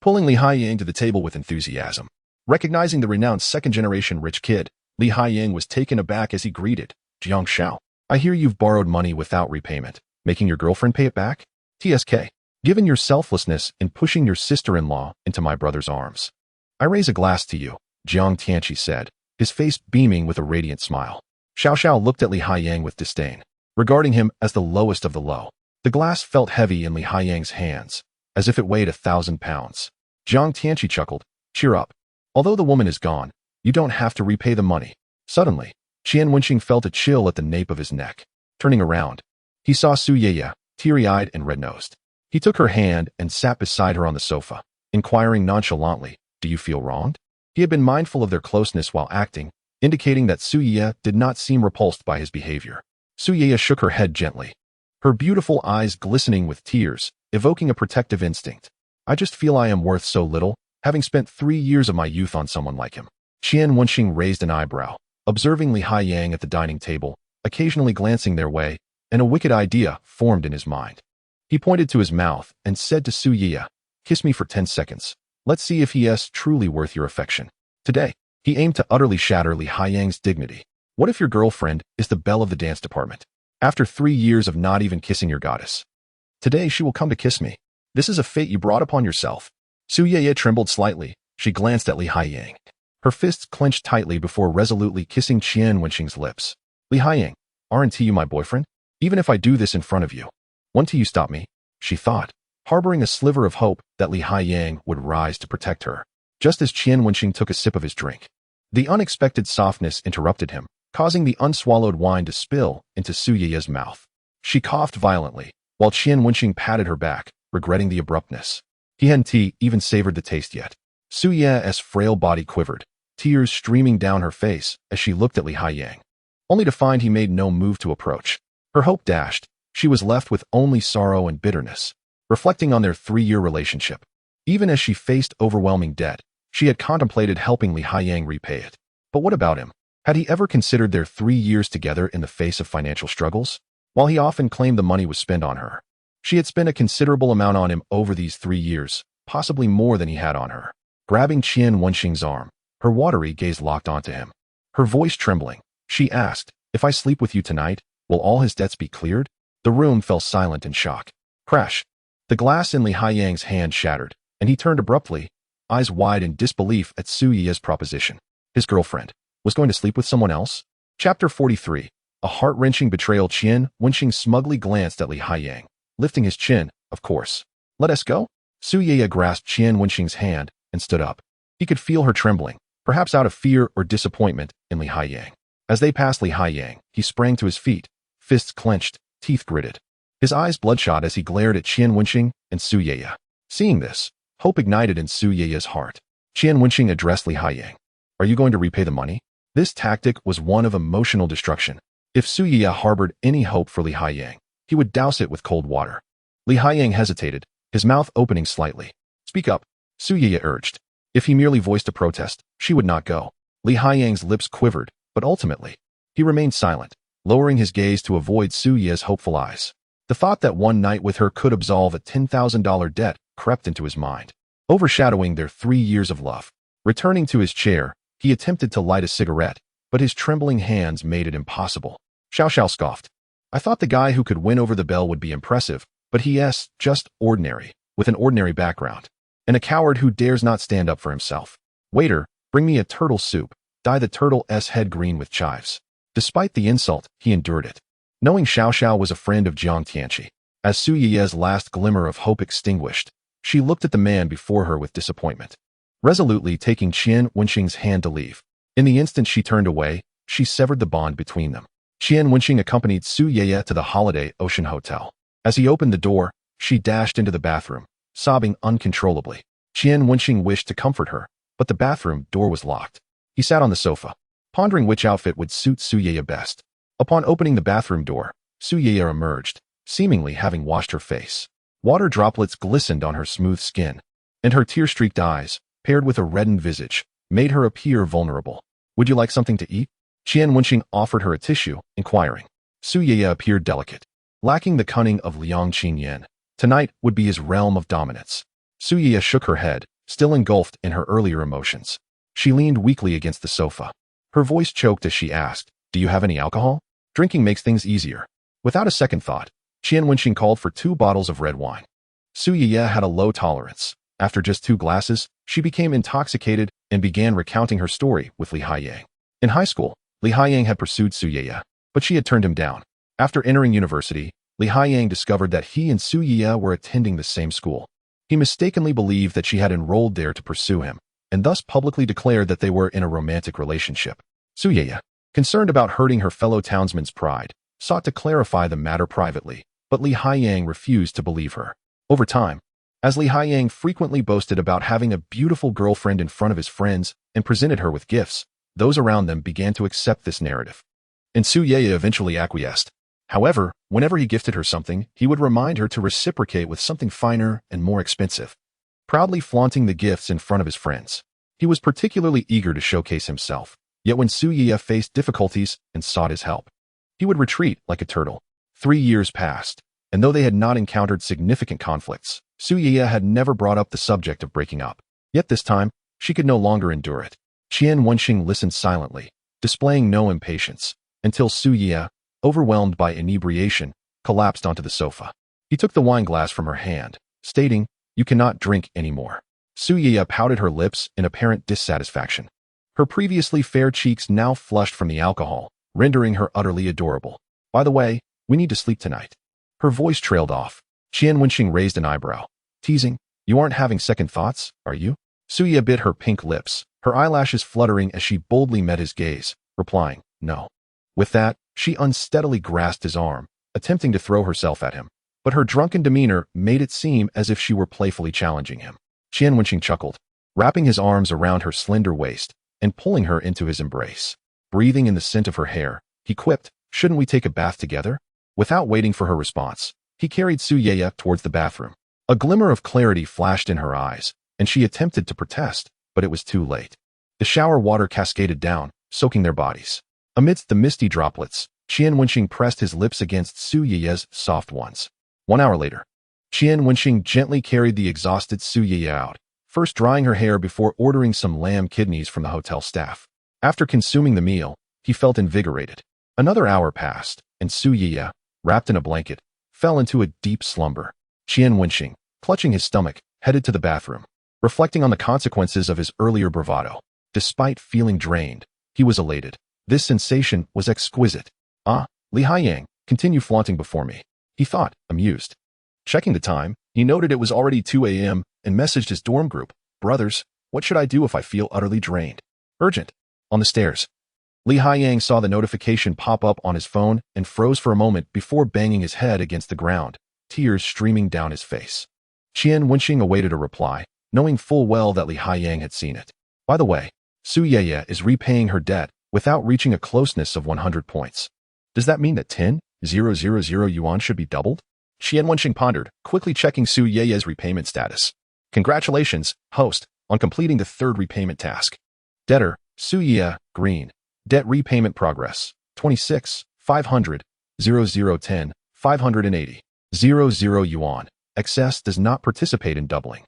pulling Li Haiyang to the table with enthusiasm. Recognizing the renowned second-generation rich kid, Li Haiyang was taken aback as he greeted, Jiang Shao, I hear you've borrowed money without repayment, making your girlfriend pay it back? TSK. Given your selflessness in pushing your sister-in-law into my brother's arms, I raise a glass to you, Jiang Tianqi said, his face beaming with a radiant smile. Xiao Xiao looked at Li Haiyang with disdain, regarding him as the lowest of the low. The glass felt heavy in Li Haiyang's hands, as if it weighed 1,000 pounds. Jiang Tianqi chuckled, Cheer up. Although the woman is gone, you don't have to repay the money. Suddenly, Qian Wenxing felt a chill at the nape of his neck. Turning around, he saw Su Yeye, teary-eyed and red-nosed. He took her hand and sat beside her on the sofa, inquiring nonchalantly, Do you feel wronged? He had been mindful of their closeness while acting, indicating that Su Yeye did not seem repulsed by his behavior. Su Yeye shook her head gently, her beautiful eyes glistening with tears, evoking a protective instinct. I just feel I am worth so little, having spent 3 years of my youth on someone like him. Qian Wenxing raised an eyebrow, observing Li Haiyang at the dining table, occasionally glancing their way, and a wicked idea formed in his mind. He pointed to his mouth and said to Su Yeye, Kiss me for 10 seconds. Let's see if he is truly worth your affection. Today, he aimed to utterly shatter Li Haiyang's dignity. What if your girlfriend is the belle of the dance department? After 3 years of not even kissing your goddess, today she will come to kiss me. This is a fate you brought upon yourself. Su Yeye trembled slightly. She glanced at Li Haiyang, Her fists clenched tightly before resolutely kissing Qian Wenxing's lips. Li Haiyang, aren't you my boyfriend? Even if I do this in front of you, won't you stop me? She thought, harboring a sliver of hope that Li Haiyang would rise to protect her. Just as Qian Wenxing took a sip of his drink, the unexpected softness interrupted him, causing the unswallowed wine to spill into Su Ye's mouth. She coughed violently, while Qian Wenxing patted her back, regretting the abruptness. He hadn't even savored the taste yet. Su Ye's frail body quivered, tears streaming down her face as she looked at Li Haiyang, only to find he made no move to approach. Her hope dashed. She was left with only sorrow and bitterness, reflecting on their 3-year relationship. Even as she faced overwhelming debt, she had contemplated helping Li Haiyang repay it. But what about him? Had he ever considered their 3 years together in the face of financial struggles? While he often claimed the money was spent on her, she had spent a considerable amount on him over these 3 years, possibly more than he had on her. Grabbing Qian Wenxing's arm, her watery gaze locked onto him. Her voice trembling, she asked, "If I sleep with you tonight, will all his debts be cleared?" The room fell silent in shock. Crash! The glass in Li Haiyang's hand shattered, and he turned abruptly, eyes wide in disbelief at Su Ye's proposition. His girlfriend was going to sleep with someone else? Chapter 43. A heart-wrenching betrayal. Qian Wenxing smugly glanced at Li Haiyang, lifting his chin, "Of course. Let us go?" Su Ye grasped Qian Wenxing's hand and stood up. He could feel her trembling, perhaps out of fear or disappointment in Li Haiyang. As they passed Li Haiyang, he sprang to his feet, fists clenched, teeth gritted. His eyes bloodshot as he glared at Qian Wenxing and Su Ye. Seeing this, hope ignited in Su Ye's heart. Qian Wenxing addressed Li Haiyang. "Are you going to repay the money?" This tactic was one of emotional destruction. If Su Ye harbored any hope for Li Haiyang, he would douse it with cold water. Li Haiyang hesitated, his mouth opening slightly. "Speak up," Su Ye urged. If he merely voiced a protest, she would not go. Li Haiyang's lips quivered, but ultimately, he remained silent, lowering his gaze to avoid Su Ye's hopeful eyes. The thought that one night with her could absolve a $10,000 debt crept into his mind, overshadowing their 3 years of love. Returning to his chair, he attempted to light a cigarette, but his trembling hands made it impossible. Xiao Xiao scoffed. "I thought the guy who could win over the belle would be impressive, but he's just ordinary, with an ordinary background. And a coward who dares not stand up for himself. Waiter, bring me a turtle soup, dye the turtle's head green with chives." Despite the insult, he endured it, knowing Xiao Xiao was a friend of Jiang Tianqi. As Su Ye's last glimmer of hope extinguished, she looked at the man before her with disappointment, resolutely taking Qian Wenxing's hand to leave. In the instant she turned away, she severed the bond between them. Qian Wenxing accompanied Su Ye to the Holiday Ocean Hotel. As he opened the door, she dashed into the bathroom, sobbing uncontrollably. Qian Wenxing wished to comfort her, but the bathroom door was locked. He sat on the sofa, pondering which outfit would suit Su Ye best. Upon opening the bathroom door, Su Ye emerged, seemingly having washed her face. Water droplets glistened on her smooth skin, and her tear-streaked eyes, paired with a reddened visage, made her appear vulnerable. "Would you like something to eat?" Qian Wenxing offered her a tissue, inquiring. Su Ye appeared delicate, lacking the cunning of Liang Qinyan. Tonight would be his realm of dominance. Su Ye shook her head, still engulfed in her earlier emotions. She leaned weakly against the sofa. Her voice choked as she asked, "Do you have any alcohol? Drinking makes things easier." Without a second thought, Qian Wenxing called for 2 bottles of red wine. Su Ye had a low tolerance. After just 2 glasses, she became intoxicated and began recounting her story with Li Haiyang. In high school, Li Haiyang had pursued Su Ye, but she had turned him down. After entering university, Li Haiyang discovered that he and Su Ye were attending the same school. He mistakenly believed that she had enrolled there to pursue him, and thus publicly declared that they were in a romantic relationship. Su Ye, concerned about hurting her fellow townsmen's pride, sought to clarify the matter privately, but Li Haiyang refused to believe her. Over time, as Li Haiyang frequently boasted about having a beautiful girlfriend in front of his friends and presented her with gifts, those around them began to accept this narrative. And Su Ye eventually acquiesced. However, whenever he gifted her something, he would remind her to reciprocate with something finer and more expensive, proudly flaunting the gifts in front of his friends. He was particularly eager to showcase himself, yet when Su Ye faced difficulties and sought his help, he would retreat like a turtle. 3 years passed, and though they had not encountered significant conflicts, Su Ye had never brought up the subject of breaking up. Yet this time, she could no longer endure it. Qian Wenxing listened silently, displaying no impatience, until Su Ye, overwhelmed by inebriation, collapsed onto the sofa. He took the wine glass from her hand, stating, "You cannot drink anymore." Su Ye pouted her lips in apparent dissatisfaction. Her previously fair cheeks now flushed from the alcohol, rendering her utterly adorable. By the way, we need to sleep tonight. Her voice trailed off. Qian Wenxing raised an eyebrow, teasing, "You aren't having second thoughts, are you?" Suya bit her pink lips, her eyelashes fluttering as she boldly met his gaze, replying, "No." With that, she unsteadily grasped his arm, attempting to throw herself at him, but her drunken demeanor made it seem as if she were playfully challenging him. Qian Wenxing chuckled, wrapping his arms around her slender waist and pulling her into his embrace. Breathing in the scent of her hair, he quipped, "Shouldn't we take a bath together?" Without waiting for her response, he carried Suya towards the bathroom. A glimmer of clarity flashed in her eyes, and she attempted to protest, but it was too late. The shower water cascaded down, soaking their bodies. Amidst the misty droplets, Qian Wenxing pressed his lips against Suya's soft ones. 1 hour later, Qian Wenxing gently carried the exhausted Suya out, first drying her hair before ordering some lamb kidneys from the hotel staff. After consuming the meal, he felt invigorated. Another hour passed, and Suya, wrapped in a blanket, fell into a deep slumber. Qian Wenxing, clutching his stomach, headed to the bathroom, reflecting on the consequences of his earlier bravado. Despite feeling drained, he was elated. This sensation was exquisite. "Ah, Li Haiyang, continue flaunting before me," he thought, amused. Checking the time, he noted it was already 2 a.m. and messaged his dorm group, "Brothers, what should I do if I feel utterly drained? Urgent." On the stairs, Li Haiyang saw the notification pop up on his phone and froze for a moment before banging his head against the ground, tears streaming down his face. Qian Wenxing awaited a reply, knowing full well that Li Haiyang had seen it. By the way, Suya is repaying her debt without reaching a closeness of 100 points. Does that mean that 10,000 yuan should be doubled? Qian Wenxing pondered, quickly checking Suya's repayment status. Congratulations, host, on completing the 3rd repayment task. Debtor, Suya, green. Debt repayment progress, 26, 500, 0010, 580, 00 yuan. Excess does not participate in doubling.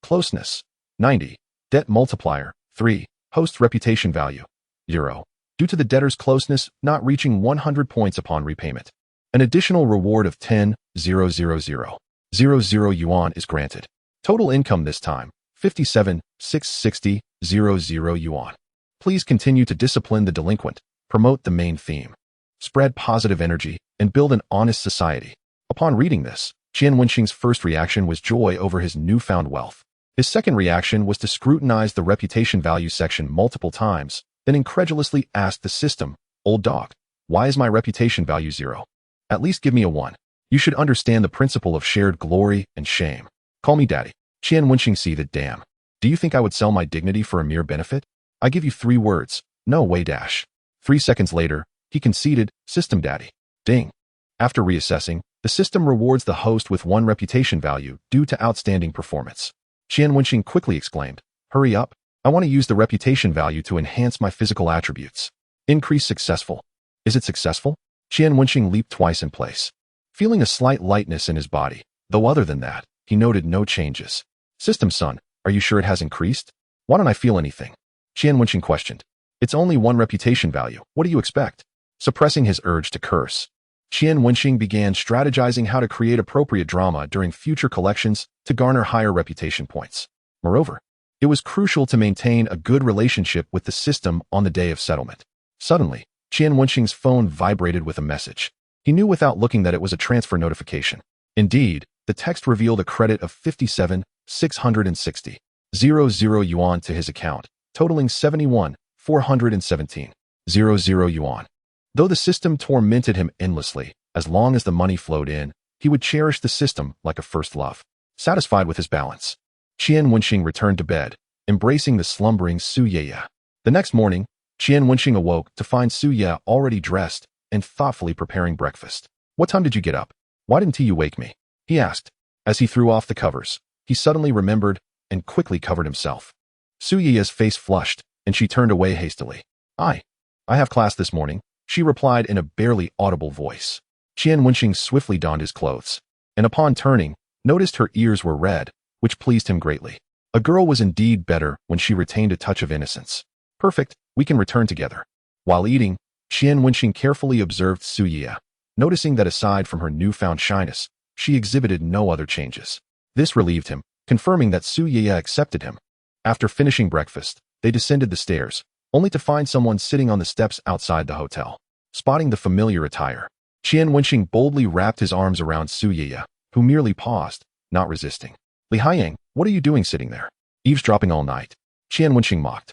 Closeness, 90. Debt multiplier, 3. Host reputation value, euro. Due to the debtor's closeness not reaching 100 points upon repayment, an additional reward of 10,000 yuan is granted. Total income this time, 57,660, 00 yuan. Please continue to discipline the delinquent, promote the main theme, spread positive energy, and build an honest society. Upon reading this, Qian Wenxing's first reaction was joy over his newfound wealth. His second reaction was to scrutinize the reputation value section multiple times, then incredulously asked the system, "Old dog, why is my reputation value 0? At least give me a 1. You should understand the principle of shared glory and shame. Call me daddy." Qian Wenxing seethed, "Damn. Do you think I would sell my dignity for a mere benefit? I give you 3 words. No way dash." 3 seconds later, he conceded, "System daddy." Ding. After reassessing, the system rewards the host with 1 reputation value due to outstanding performance. Qian Wenxing quickly exclaimed, "Hurry up. I want to use the reputation value to enhance my physical attributes." Increase successful. Is it successful? Qian Wenxing leaped twice in place, feeling a slight lightness in his body, though other than that, he noted no changes. "System son, are you sure it has increased? Why don't I feel anything?" Qian Wenxing questioned. "It's only 1 reputation value. What do you expect?" Suppressing his urge to curse, Qian Wenxing began strategizing how to create appropriate drama during future collections to garner higher reputation points. Moreover, it was crucial to maintain a good relationship with the system on the day of settlement. Suddenly, Qian Wenxing's phone vibrated with a message. He knew without looking that it was a transfer notification. Indeed, the text revealed a credit of 57,660, 00 yuan to his account, totaling 71,417, 00 yuan. Though the system tormented him endlessly, as long as the money flowed in, he would cherish the system like a first love. Satisfied with his balance, Qian Wenxing returned to bed, embracing the slumbering Suya. The next morning, Qian Wenxing awoke to find Suya already dressed and thoughtfully preparing breakfast. "What time did you get up? Why didn't you wake me?" he asked. As he threw off the covers, he suddenly remembered and quickly covered himself. Suya's face flushed, and she turned away hastily. I have class this morning," she replied in a barely audible voice. Qian Wenxing swiftly donned his clothes, and upon turning, noticed her ears were red, which pleased him greatly. A girl was indeed better when she retained a touch of innocence. "Perfect, we can return together." While eating, Qian Wenxing carefully observed Suya, noticing that aside from her newfound shyness, she exhibited no other changes. This relieved him, confirming that Suya accepted him. After finishing breakfast, they descended the stairs, only to find someone sitting on the steps outside the hotel. Spotting the familiar attire, Qian Wenxing boldly wrapped his arms around Su Yiya, who merely paused, not resisting. Li Haiyang, what are you doing sitting there? Eavesdropping all night? Qian Wenxing mocked.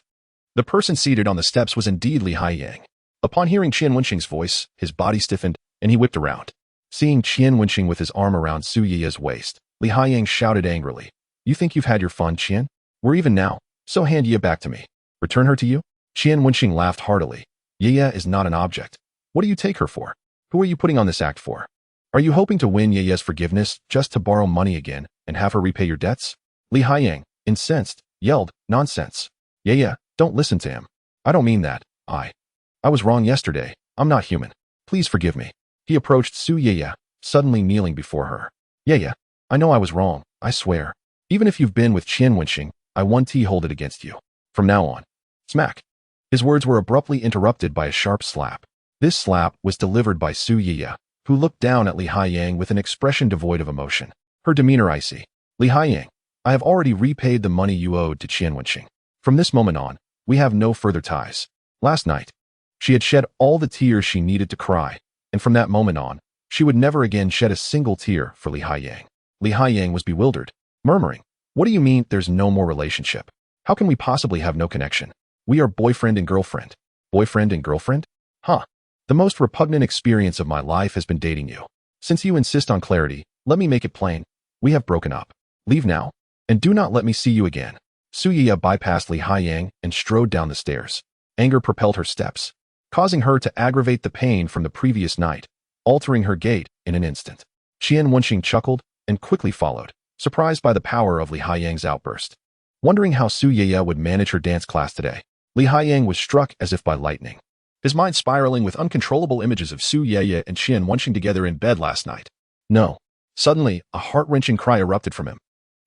The person seated on the steps was indeed Li Haiyang. Upon hearing Qian Wenxing's voice, his body stiffened, and he whipped around. Seeing Qian Wenxing with his arm around Su Yiya's waist, Li Haiyang shouted angrily, "You think you've had your fun, Qian? We're even now, so hand Yiya back to me. Return her to you?" Qian Wenxing laughed heartily. "Yiya is not an object. What do you take her for? Who are you putting on this act for? Are you hoping to win Yiya's forgiveness just to borrow money again and have her repay your debts?" Li Haiyang, incensed, yelled, "Nonsense. Yiya, don't listen to him. I don't mean that. I was wrong yesterday. I'm not human. Please forgive me." He approached Su Yiya, suddenly kneeling before her. "Yiya, I know I was wrong, I swear. Even if you've been with Qian Wenxing, I won't hold it against you. From now on." Smack. His words were abruptly interrupted by a sharp slap. This slap was delivered by Su Yiya, who looked down at Li Haiyang with an expression devoid of emotion. Her demeanor icy. "Li Haiyang, I have already repaid the money you owed to Qian Wenxing. From this moment on, we have no further ties." Last night, she had shed all the tears she needed to cry, and from that moment on, she would never again shed a single tear for Li Haiyang. Li Haiyang was bewildered, murmuring, "What do you mean there's no more relationship? How can we possibly have no connection? We are boyfriend and girlfriend." Boyfriend and girlfriend? Huh. The most repugnant experience of my life has been dating you. Since you insist on clarity, let me make it plain. We have broken up. Leave now, and do not let me see you again. Su Yiya bypassed Li Haiyang and strode down the stairs. Anger propelled her steps, causing her to aggravate the pain from the previous night, altering her gait in an instant. Qian Wenxing chuckled and quickly followed, surprised by the power of Li Haiyang's outburst. Wondering how Su Yiya would manage her dance class today, Li Haiyang was struck as if by lightning, his mind spiraling with uncontrollable images of Su Yiya and Qian Wenxing together in bed last night. No. Suddenly, a heart-wrenching cry erupted from him.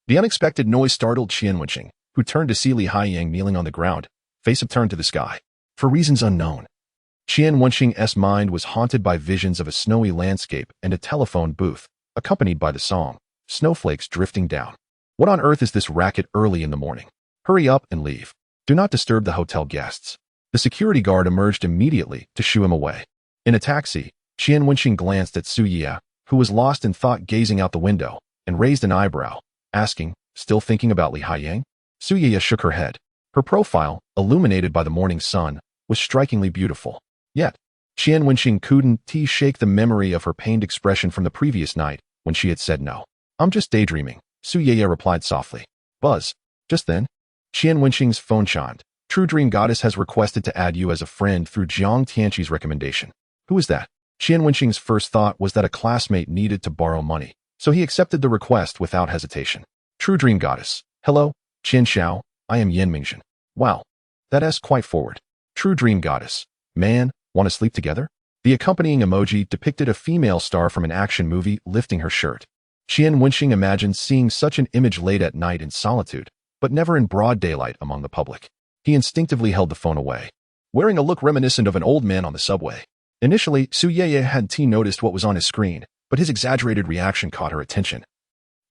The unexpected noise startled Qian Wenxing, who turned to see Li Haiyang kneeling on the ground, face upturned to the sky. For reasons unknown, Qian Wenxing's mind was haunted by visions of a snowy landscape and a telephone booth, accompanied by the song, "Snowflakes Drifting Down." What on earth is this racket early in the morning? Hurry up and leave. Do not disturb the hotel guests. The security guard emerged immediately to shoo him away. In a taxi, Qian Wenxing glanced at Su Yiya, who was lost in thought gazing out the window, and raised an eyebrow, asking, "Still thinking about Li Haiyang?" Su Yiya shook her head. Her profile, illuminated by the morning sun, was strikingly beautiful. Yet, Qian Wenxing couldn't shake the memory of her pained expression from the previous night when she had said no. "I'm just daydreaming," Su Yiya replied softly. Buzz. Just then, Qian Wenxing's phone chimed. "True Dream Goddess has requested to add you as a friend through Jiang Tianqi's recommendation." Who is that? Qian Wenxing's first thought was that a classmate needed to borrow money, so he accepted the request without hesitation. "True Dream Goddess. Hello, Qian Xiao, I am Mingzhen." Wow, that's quite forward. True Dream Goddess. Man, want to sleep together? The accompanying emoji depicted a female star from an action movie lifting her shirt. Qian Wenxing imagined seeing such an image late at night in solitude, but never in broad daylight among the public. He instinctively held the phone away, wearing a look reminiscent of an old man on the subway. Initially, Su Yiya hadn't noticed what was on his screen, but his exaggerated reaction caught her attention,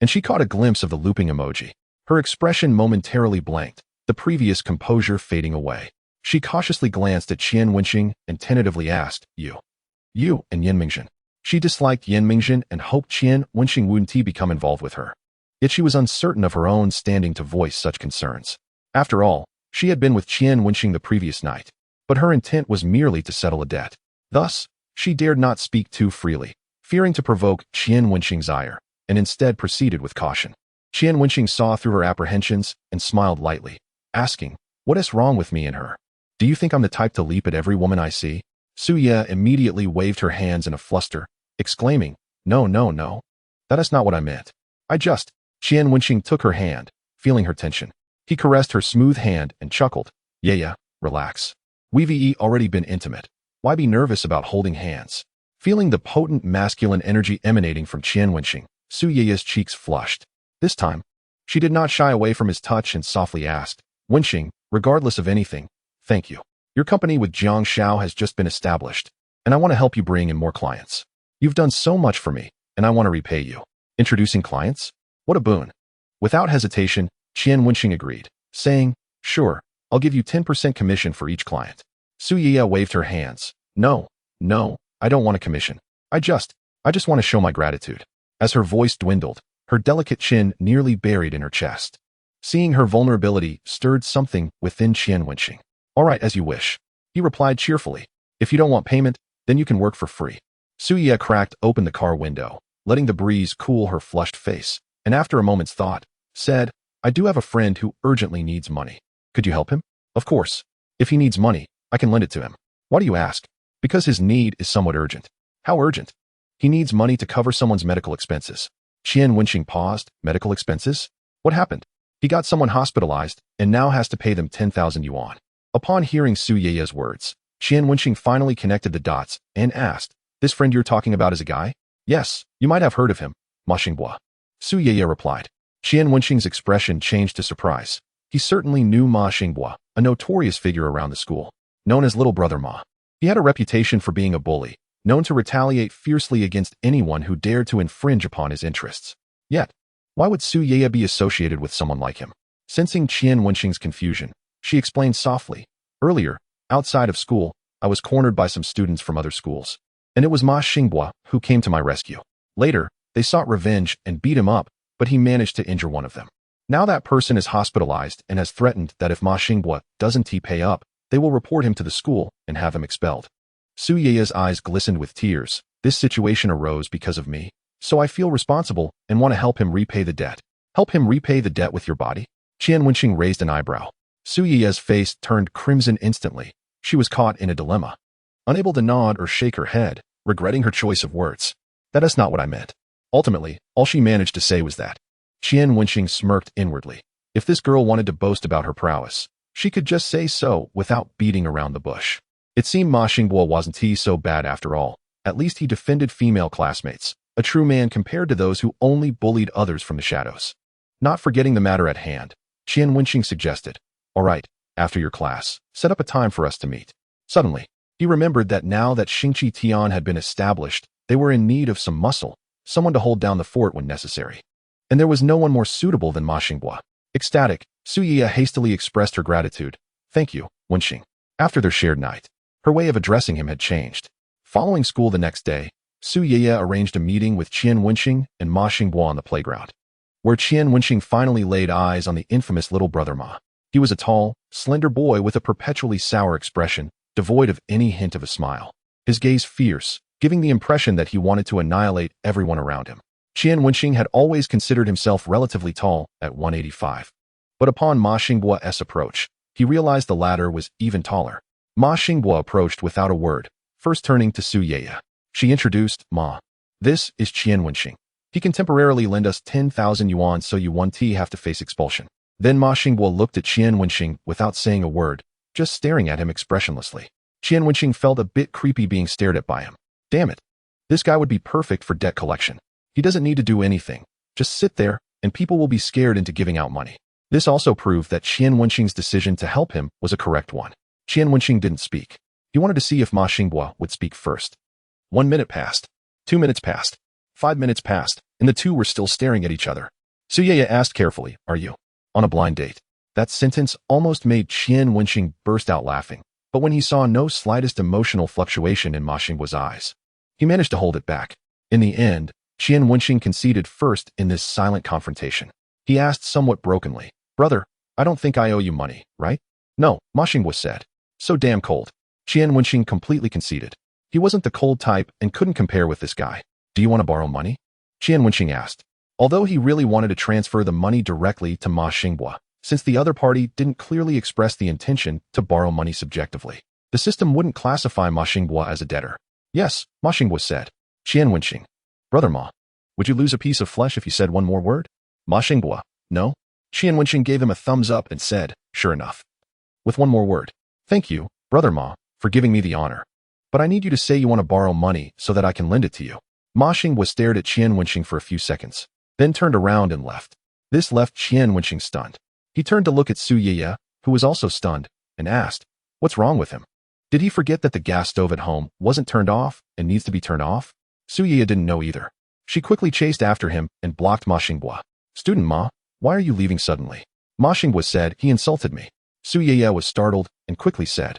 and she caught a glimpse of the looping emoji. Her expression momentarily blanked, the previous composure fading away. She cautiously glanced at Qian Wenxing and tentatively asked, You and Mingzhen." She disliked Mingzhen and hoped Qian Wenxing wouldn't become involved with her. Yet she was uncertain of her own standing to voice such concerns. After all, she had been with Qian Wenxing the previous night, but her intent was merely to settle a debt. Thus, she dared not speak too freely, fearing to provoke Qian Wenxing's ire, and instead proceeded with caution. Qian Wenxing saw through her apprehensions and smiled lightly, asking, "What is wrong with me and her? Do you think I'm the type to leap at every woman I see?" Su Yiya immediately waved her hands in a fluster, exclaiming, No, that is not what I meant. Qian Wenxing took her hand, feeling her tension. He caressed her smooth hand and chuckled, "Yeah, relax. We've already been intimate. Why be nervous about holding hands?" Feeling the potent masculine energy emanating from Qian Wenxing, Su Yiya's cheeks flushed. This time, she did not shy away from his touch and softly asked, "Wenxing, regardless of anything, thank you. Your company with Jiang Xiao has just been established, and I want to help you bring in more clients. You've done so much for me, and I want to repay you." Introducing clients? What a boon. Without hesitation, Qian Wenxing agreed, saying, "Sure, I'll give you 10% commission for each client. Su Ye waved her hands. No, I don't want a commission. I just want to show my gratitude. As her voice dwindled, her delicate chin nearly buried in her chest. Seeing her vulnerability stirred something within Qian Wenxing. All right, as you wish. He replied cheerfully. If you don't want payment, then you can work for free. Su Ye cracked open the car window, letting the breeze cool her flushed face, and after a moment's thought, said, I do have a friend who urgently needs money. Could you help him? Of course. If he needs money, I can lend it to him. Why do you ask? Because his need is somewhat urgent. How urgent? He needs money to cover someone's medical expenses. Qian Wenxing paused. Medical expenses? What happened? He got someone hospitalized and now has to pay them 10,000 yuan. Upon hearing Su Ye's words, Qian Wenxing finally connected the dots and asked, This friend you're talking about is a guy? Yes, you might have heard of him, Ma Xinghua. Su Ye replied. Qian Wenxing's expression changed to surprise. He certainly knew Ma Xinghua, a notorious figure around the school, known as Little Brother Ma. He had a reputation for being a bully, known to retaliate fiercely against anyone who dared to infringe upon his interests. Yet, why would Su Ye be associated with someone like him? Sensing Qian Wenxing's confusion, she explained softly, Earlier, outside of school, I was cornered by some students from other schools, and it was Ma Xinghua who came to my rescue. Later, they sought revenge and beat him up, but he managed to injure one of them. Now that person is hospitalized and has threatened that if Ma Xinghua doesn't pay up, they will report him to the school and have him expelled. Su Ye's eyes glistened with tears. This situation arose because of me, so I feel responsible and want to help him repay the debt. Help him repay the debt with your body? Qian Wenxing raised an eyebrow. Su Ye's face turned crimson instantly. She was caught in a dilemma, unable to nod or shake her head, regretting her choice of words. That is not what I meant. Ultimately, all she managed to say was that. Qian Wenxing smirked inwardly. If this girl wanted to boast about her prowess, she could just say so without beating around the bush. It seemed Ma Xinghua wasn't so bad after all. At least he defended female classmates, a true man compared to those who only bullied others from the shadows. Not forgetting the matter at hand, Qian Wenxing suggested, All right, after your class, set up a time for us to meet. Suddenly, he remembered that now that Xingqi Tian had been established, they were in need of some muscle, someone to hold down the fort when necessary. And there was no one more suitable than Ma Xinghua. Ecstatic, Su Ye hastily expressed her gratitude. Thank you, Wenxing. After their shared night, her way of addressing him had changed. Following school the next day, Su Ye arranged a meeting with Qian Wenxing and Ma Xinghua on the playground, where Qian Wenxing finally laid eyes on the infamous Little Brother Ma. He was a tall, slender boy with a perpetually sour expression, devoid of any hint of a smile. His gaze fierce, giving the impression that he wanted to annihilate everyone around him. Qian Wenxing had always considered himself relatively tall at 185. But upon Ma Xinghua's approach, he realized the latter was even taller. Ma Xinghua approached without a word, first turning to Su Ye. She introduced, Ma. This is Qian Wenxing. He can temporarily lend us 10,000 yuan so you won't have to face expulsion. Then Ma Xinghua looked at Qian Wenxing without saying a word, just staring at him expressionlessly. Qian Wenxing felt a bit creepy being stared at by him. Damn it. This guy would be perfect for debt collection. He doesn't need to do anything. Just sit there, and people will be scared into giving out money. This also proved that Qian Wenxing's decision to help him was a correct one. Qian Wenxing didn't speak. He wanted to see if Ma Xinghua would speak first. 1 minute passed. 2 minutes passed. 5 minutes passed, and the two were still staring at each other. Su Ye asked carefully, Are you on a blind date? That sentence almost made Qian Wenxing burst out laughing, but when he saw no slightest emotional fluctuation in Ma Xinghua's eyes, he managed to hold it back. In the end, Qian Wenxing conceded first in this silent confrontation. He asked somewhat brokenly, Brother, I don't think I owe you money, right? No, Ma Xinghua said. So damn cold. Qian Wenxing completely conceded. He wasn't the cold type and couldn't compare with this guy. Do you want to borrow money? Qian Wenxing asked. Although he really wanted to transfer the money directly to Ma Xinghua, since the other party didn't clearly express the intention to borrow money subjectively, the system wouldn't classify Ma Xinghua as a debtor. Yes, Ma Xinghua said. Qian Wenxing. Brother Ma, would you lose a piece of flesh if you said one more word? Ma Xinghua. No? Qian Wenxing gave him a thumbs up and said, Sure enough. With one more word. Thank you, Brother Ma, for giving me the honor. But I need you to say you want to borrow money so that I can lend it to you. Ma Xinghua stared at Qian Wenxing for a few seconds, then turned around and left. This left Qian Wenxing stunned. He turned to look at Su Ye, who was also stunned, and asked, What's wrong with him? Did he forget that the gas stove at home wasn't turned off and needs to be turned off? Su Ye didn't know either. She quickly chased after him and blocked Ma Xinghua. Student Ma, why are you leaving suddenly? Ma Xinghua said, He insulted me. Su Ye was startled and quickly said,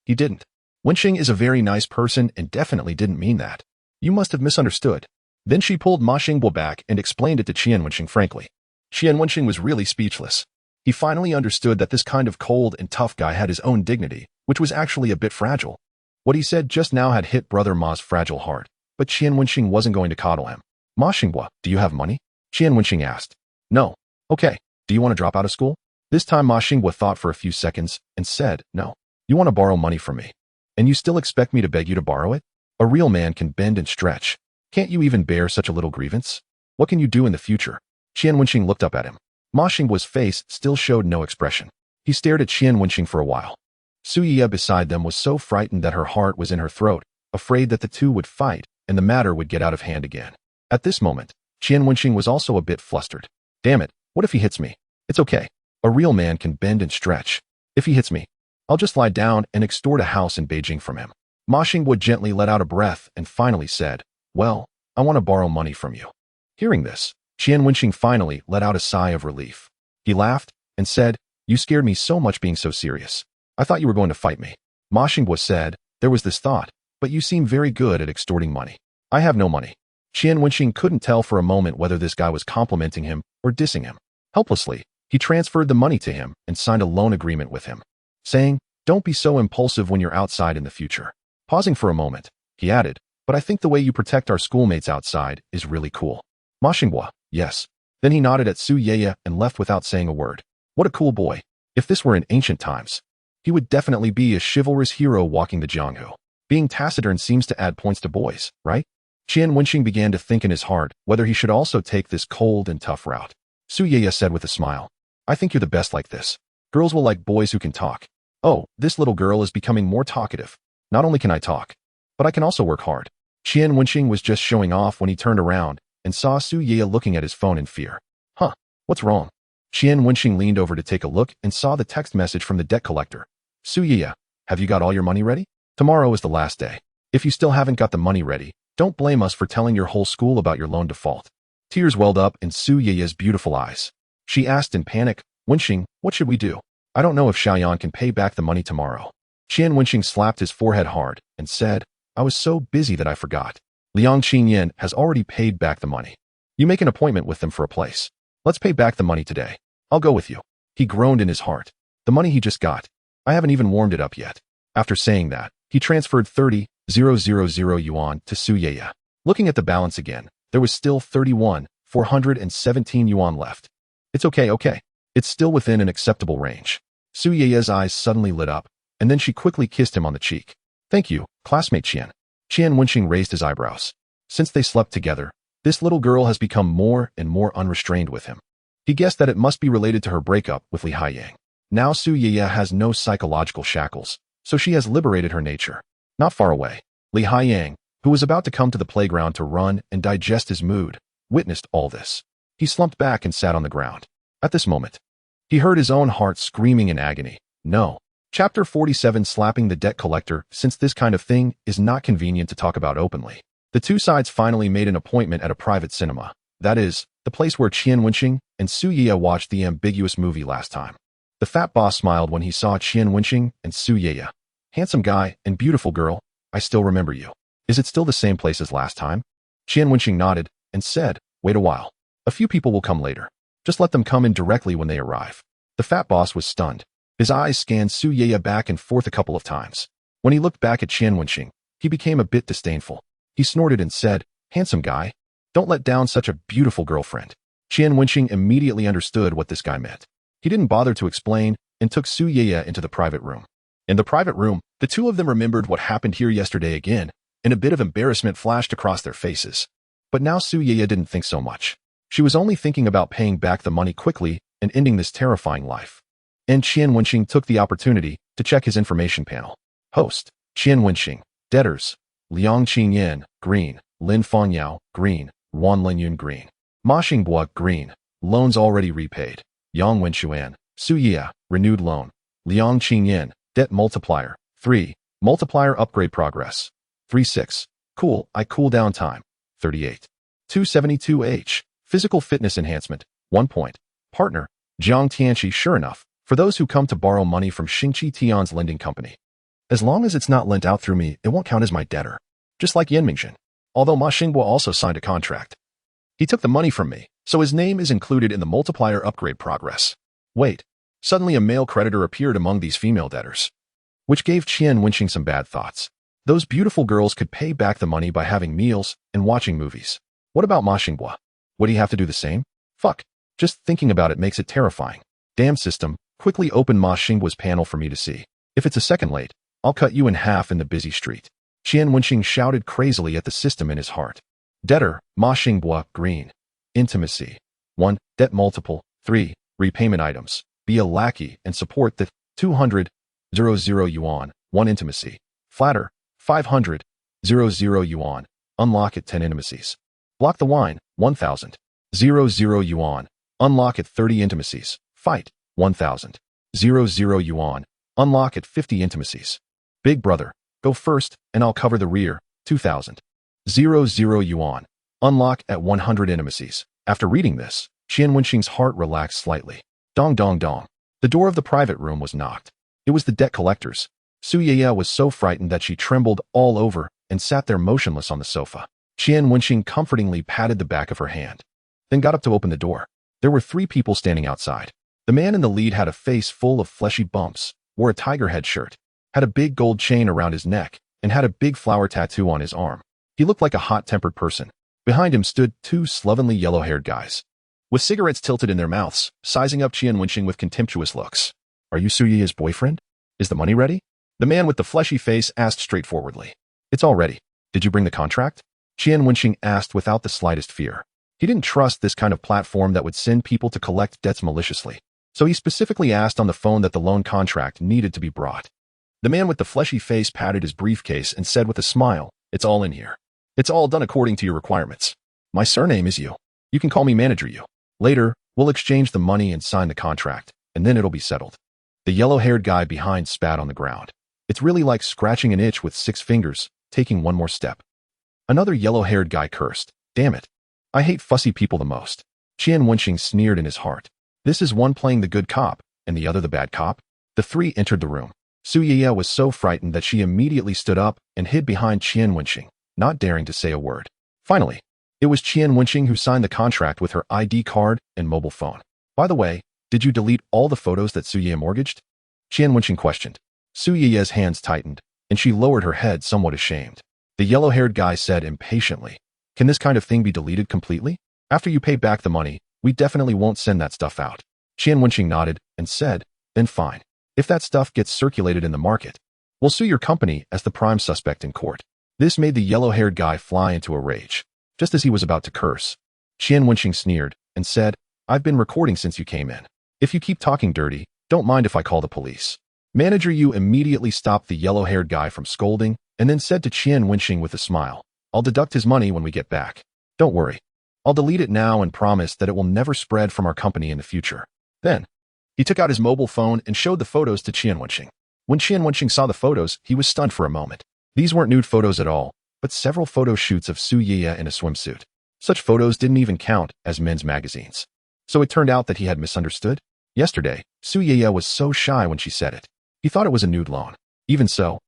"He didn't. Wenxing is a very nice person and definitely didn't mean that. You must have misunderstood." Then she pulled Ma Xingbo back and explained it to Qian Wenxing frankly. Qian Wenxing was really speechless. He finally understood that this kind of cold and tough guy had his own dignity, which was actually a bit fragile. What he said just now had hit Brother Ma's fragile heart, but Qian Wenxing wasn't going to coddle him. "Ma Xingbo, do you have money?" Qian Wenxing asked. "No." "Okay. Do you want to drop out of school?" This time Ma Xingbo thought for a few seconds and said, "No. You want to borrow money from me. And you still expect me to beg you to borrow it? A real man can bend and stretch. Can't you even bear such a little grievance? What can you do in the future?" Qian Wenxing looked up at him. Ma Xingbo's face still showed no expression. He stared at Qian Wenxing for a while. Su Ye beside them was so frightened that her heart was in her throat, afraid that the two would fight and the matter would get out of hand again. At this moment, Qian Wenxing was also a bit flustered. "Damn it, what if he hits me? It's okay. A real man can bend and stretch. If he hits me, I'll just lie down and extort a house in Beijing from him." Ma Xingbo gently let out a breath and finally said, "Well, I want to borrow money from you." Hearing this, Qian Wenxing finally let out a sigh of relief. He laughed and said, "You scared me so much being so serious. I thought you were going to fight me." Ma Xingbo said, "There was this thought, but you seem very good at extorting money." "I have no money." Qian Wenxing couldn't tell for a moment whether this guy was complimenting him or dissing him. Helplessly, he transferred the money to him and signed a loan agreement with him, saying, "Don't be so impulsive when you're outside in the future." Pausing for a moment, he added, "But I think the way you protect our schoolmates outside is really cool." Ma Xingbo, "Yes." Then he nodded at Su Ye and left without saying a word. What a cool boy. If this were in ancient times, he would definitely be a chivalrous hero walking the Jianghu. Being taciturn seems to add points to boys, right? Qian Wenxing began to think in his heart whether he should also take this cold and tough route. Su Ye said with a smile, "I think you're the best like this. Girls will like boys who can talk." "Oh, this little girl is becoming more talkative. Not only can I talk, but I can also work hard." Qian Wenxing was just showing off when he turned around and saw Su Ye looking at his phone in fear. "Huh, what's wrong?" Qian Wenxing leaned over to take a look and saw the text message from the debt collector. "Su Ye, have you got all your money ready? Tomorrow is the last day. If you still haven't got the money ready, don't blame us for telling your whole school about your loan default." Tears welled up in Su Ye's beautiful eyes. She asked in panic, "Wenxing, what should we do? I don't know if Xiaoyan can pay back the money tomorrow." Qian Wenxing slapped his forehead hard and said, "I was so busy that I forgot. Liang Qingyan has already paid back the money. You make an appointment with them for a place. Let's pay back the money today. I'll go with you." He groaned in his heart. The money he just got. I haven't even warmed it up yet. After saying that, he transferred 30,000 yuan to Su Ye. Looking at the balance again, there was still 31,417 yuan left. "It's okay. It's still within an acceptable range." Su Ye's eyes suddenly lit up, and then she quickly kissed him on the cheek. "Thank you, classmate Qian." Qian Wenxing raised his eyebrows. Since they slept together, this little girl has become more and more unrestrained with him. He guessed that it must be related to her breakup with Li Haiyang. Now Su Ye has no psychological shackles, so she has liberated her nature. Not far away, Li Haiyang, who was about to come to the playground to run and digest his mood, witnessed all this. He slumped back and sat on the ground. At this moment, he heard his own heart screaming in agony. No. Chapter 47, slapping the debt collector, since this kind of thing is not convenient to talk about openly. The two sides finally made an appointment at a private cinema. That is, the place where Qian Wenxing and Su Ye watched the ambiguous movie last time. The fat boss smiled when he saw Qian Wenxing and Su Ye. "Handsome guy and beautiful girl, I still remember you. Is it still the same place as last time?" Qian Wenxing nodded and said, "Wait a while. A few people will come later. Just let them come in directly when they arrive." The fat boss was stunned. His eyes scanned Su Ye back and forth a couple of times. When he looked back at Qian Wenxing, he became a bit disdainful. He snorted and said, "Handsome guy, don't let down such a beautiful girlfriend." Qian Wenxing immediately understood what this guy meant. He didn't bother to explain and took Su Ye into the private room. In the private room, the two of them remembered what happened here yesterday again, and a bit of embarrassment flashed across their faces. But now Su Ye didn't think so much. She was only thinking about paying back the money quickly and ending this terrifying life. And Qian Wenxing took the opportunity to check his information panel. Host, Qian Wenxing. Debtors, Liang Qingyan, green. Lin Fangyao, green. Wan Linyun, green. Ma Xingbo, green. Loans already repaid. Yang Wenxuan, Su Ye, renewed loan. Liang Qingyan, debt multiplier, 3. Multiplier upgrade progress, 36. Cool, I cool down time, 38. 272H, physical fitness enhancement, 1 point. Partner, Jiang Tianqi, sure enough, for those who come to borrow money from Xingqi Tian's lending company. As long as it's not lent out through me, it won't count as my debtor. Just like Yan Mingxin. Although Ma Xinghua also signed a contract. He took the money from me, so his name is included in the multiplier upgrade progress. Wait. Suddenly a male creditor appeared among these female debtors, which gave Qian Wenxing some bad thoughts. Those beautiful girls could pay back the money by having meals and watching movies. What about Ma Xinghua? Would he have to do the same? Fuck. Just thinking about it makes it terrifying. Damn system, quickly open Ma Xinghua's panel for me to see. If it's a second late, I'll cut you in half in the busy street. Qian Wenxing shouted crazily at the system in his heart. Debtor, Ma Xinghua, green. Intimacy. 1. Debt multiple. 3. Repayment items. Be a lackey and support the 200 00 yuan. 1 intimacy. Flatter. 500 00 yuan. Unlock at 10 intimacies. Block the wine. 1000 00 yuan. Unlock at 30 intimacies. Fight. 1000 00 yuan. Unlock at 50 intimacies. Big brother, go first and I'll cover the rear. 2000 00 yuan. Unlock at 100 intimacies. After reading this, Qian Wenxing's heart relaxed slightly. Dong dong dong. The door of the private room was knocked. It was the debt collectors. Su Yaya was so frightened that she trembled all over and sat there motionless on the sofa. Qian Wenxing comfortingly patted the back of her hand, then got up to open the door. There were 3 people standing outside. The man in the lead had a face full of fleshy bumps, wore a tiger head shirt, had a big gold chain around his neck, and had a big flower tattoo on his arm. He looked like a hot-tempered person. Behind him stood 2 slovenly yellow-haired guys, with cigarettes tilted in their mouths, sizing up Qian Wenxing with contemptuous looks. Are you Su Yaya's boyfriend? Is the money ready? The man with the fleshy face asked straightforwardly. It's all ready. Did you bring the contract? Qian Wenxing asked without the slightest fear. He didn't trust this kind of platform that would send people to collect debts maliciously. So he specifically asked on the phone that the loan contract needed to be brought. The man with the fleshy face patted his briefcase and said with a smile, it's all in here. It's all done according to your requirements. My surname is Yu. You can call me Manager Yu. Later, we'll exchange the money and sign the contract, and then it'll be settled. The yellow-haired guy behind spat on the ground. It's really like scratching an itch with 6 fingers, taking one more step. Another yellow-haired guy cursed. Damn it. I hate fussy people the most. Qian Wenxing sneered in his heart. This is one playing the good cop, and the other the bad cop. The 3 entered the room. Su Yaya was so frightened that she immediately stood up and hid behind Qian Wenxing, not daring to say a word. Finally, it was Qian Wenxing who signed the contract with her ID card and mobile phone. By the way, did you delete all the photos that Su Yaya mortgaged? Qian Wenxing questioned. Su Yaya's hands tightened, and she lowered her head somewhat ashamed. The yellow-haired guy said impatiently, can this kind of thing be deleted completely? After you pay back the money, we definitely won't send that stuff out. Qian Wenxing nodded and said, then fine. If that stuff gets circulated in the market, we'll sue your company as the prime suspect in court. This made the yellow-haired guy fly into a rage. Just as he was about to curse, Qian Wenxing sneered and said, I've been recording since you came in. If you keep talking dirty, don't mind if I call the police. Manager Yu immediately stopped the yellow-haired guy from scolding and then said to Qian Wenxing with a smile, I'll deduct his money when we get back. Don't worry. I'll delete it now and promise that it will never spread from our company in the future. Then, he took out his mobile phone and showed the photos to Qian Wenxing. When Qian Wenxing saw the photos, he was stunned for a moment. These weren't nude photos at all, but several photo shoots of Su Yaya in a swimsuit. Such photos didn't even count as men's magazines. So it turned out that he had misunderstood. Yesterday, Su Yaya was so shy when she said it. He thought it was a nude loan. Even so,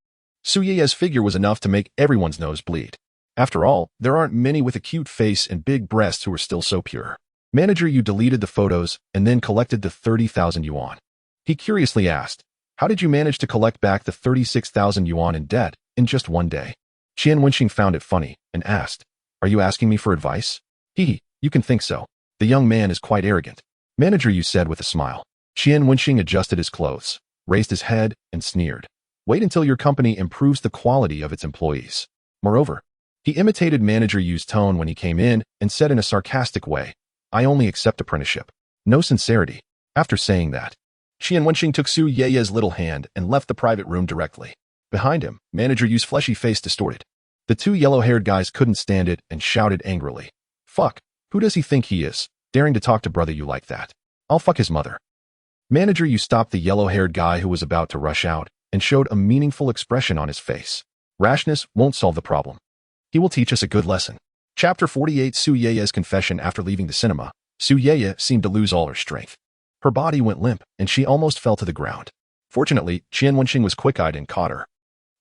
Su Yaya's figure was enough to make everyone's nose bleed. After all, there aren't many with a cute face and big breasts who are still so pure. Manager Yu deleted the photos and then collected the 30,000 yuan. He curiously asked, how did you manage to collect back the 36,000 yuan in debt in just one day? Qian Wenxing found it funny and asked, are you asking me for advice? You can think so. The young man is quite arrogant. Manager Yu said with a smile. Qian Wenxing adjusted his clothes, raised his head, and sneered. Wait until your company improves the quality of its employees. Moreover, he imitated Manager Yu's tone when he came in and said in a sarcastic way, I only accept apprenticeship. No sincerity. After saying that, Qian Wenxing took Su Yaya's little hand and left the private room directly. Behind him, Manager Yu's fleshy face distorted. The 2 yellow-haired guys couldn't stand it and shouted angrily. Fuck, who does he think he is, daring to talk to brother Yu like that? I'll fuck his mother. Manager Yu stopped the yellow-haired guy who was about to rush out and showed a meaningful expression on his face. Rashness won't solve the problem. He will teach us a good lesson. Chapter 48 Su Yaya's confession. After leaving the cinema, Su Yaya seemed to lose all her strength. Her body went limp, and she almost fell to the ground. Fortunately, Qian Wenxing was quick-eyed and caught her.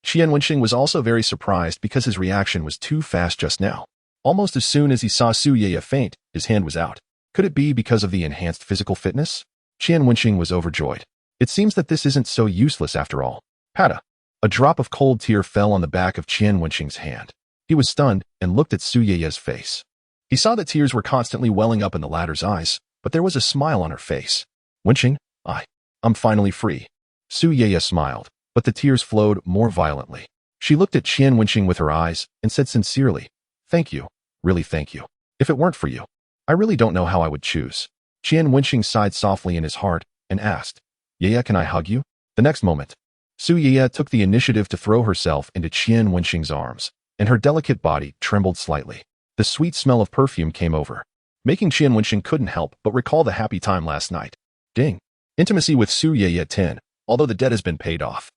Qian Wenxing was also very surprised because his reaction was too fast just now. Almost as soon as he saw Su Yeye faint, his hand was out. Could it be because of the enhanced physical fitness? Qian Wenxing was overjoyed. It seems that this isn't so useless after all. Pata. A drop of cold tear fell on the back of Qian Wenxing's hand. He was stunned and looked at Su Yeye's face. He saw that tears were constantly welling up in the latter's eyes, but there was a smile on her face. Wenxing, I'm finally free. Su Yeye smiled, but the tears flowed more violently. She looked at Qian Wenxing with her eyes and said sincerely, "Thank you, really thank you. If it weren't for you, I really don't know how I would choose." Qian Wenxing sighed softly in his heart and asked, "Yeye, can I hug you?" The next moment, Su Yeye took the initiative to throw herself into Qian Wenxing's arms, and her delicate body trembled slightly. The sweet smell of perfume came over, making Qian Wenxing couldn't help but recall the happy time last night. Ding. Intimacy with Su Yeye 10, although the debt has been paid off.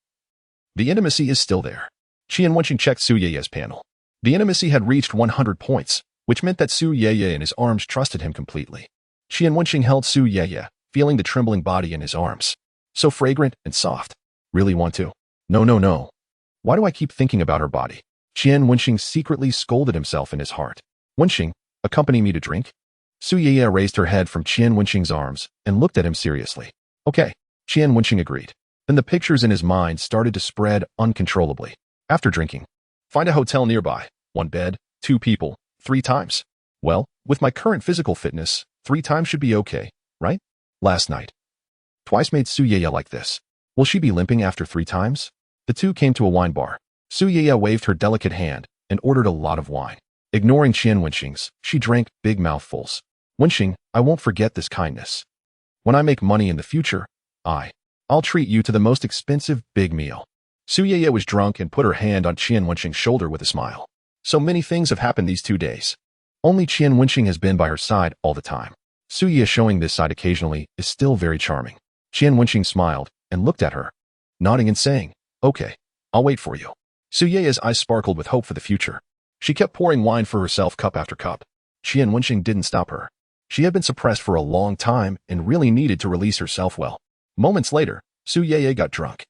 The intimacy is still there. Qian Wenxing checked Su Yeye's panel. The intimacy had reached 100 points, which meant that Su Yeye and his arms trusted him completely. Qian Wenxing held Su Yeye, feeling the trembling body in his arms. So fragrant and soft. Really want to? No. Why do I keep thinking about her body? Qian Wenxing secretly scolded himself in his heart. Wenxing, accompany me to drink? Su Yeye raised her head from Qian Wenxing's arms and looked at him seriously. Okay, Qian Wenxing agreed. Then the pictures in his mind started to spread uncontrollably. After drinking, find a hotel nearby, 1 bed, 2 people, 3 times. Well, with my current physical fitness, 3 times should be okay, right? Last night. Twice made Su Yeye like this. Will she be limping after 3 times? The two came to a wine bar. Su Yeye waved her delicate hand and ordered a lot of wine. Ignoring Qian Wenxing's, she drank big mouthfuls. Wenxing, I won't forget this kindness. When I make money in the future, I'll treat you to the most expensive big meal. Su Yeye was drunk and put her hand on Qian Wenxing's shoulder with a smile. So many things have happened these 2 days. Only Qian Wenxing has been by her side all the time. Su Yeye showing this side occasionally is still very charming. Qian Wenxing smiled and looked at her, nodding and saying, "Okay, I'll wait for you." Su Yeye's eyes sparkled with hope for the future. She kept pouring wine for herself cup after cup. Qian Wenxing didn't stop her. She had been suppressed for a long time and really needed to release herself well. Moments later, Su Yeye got drunk.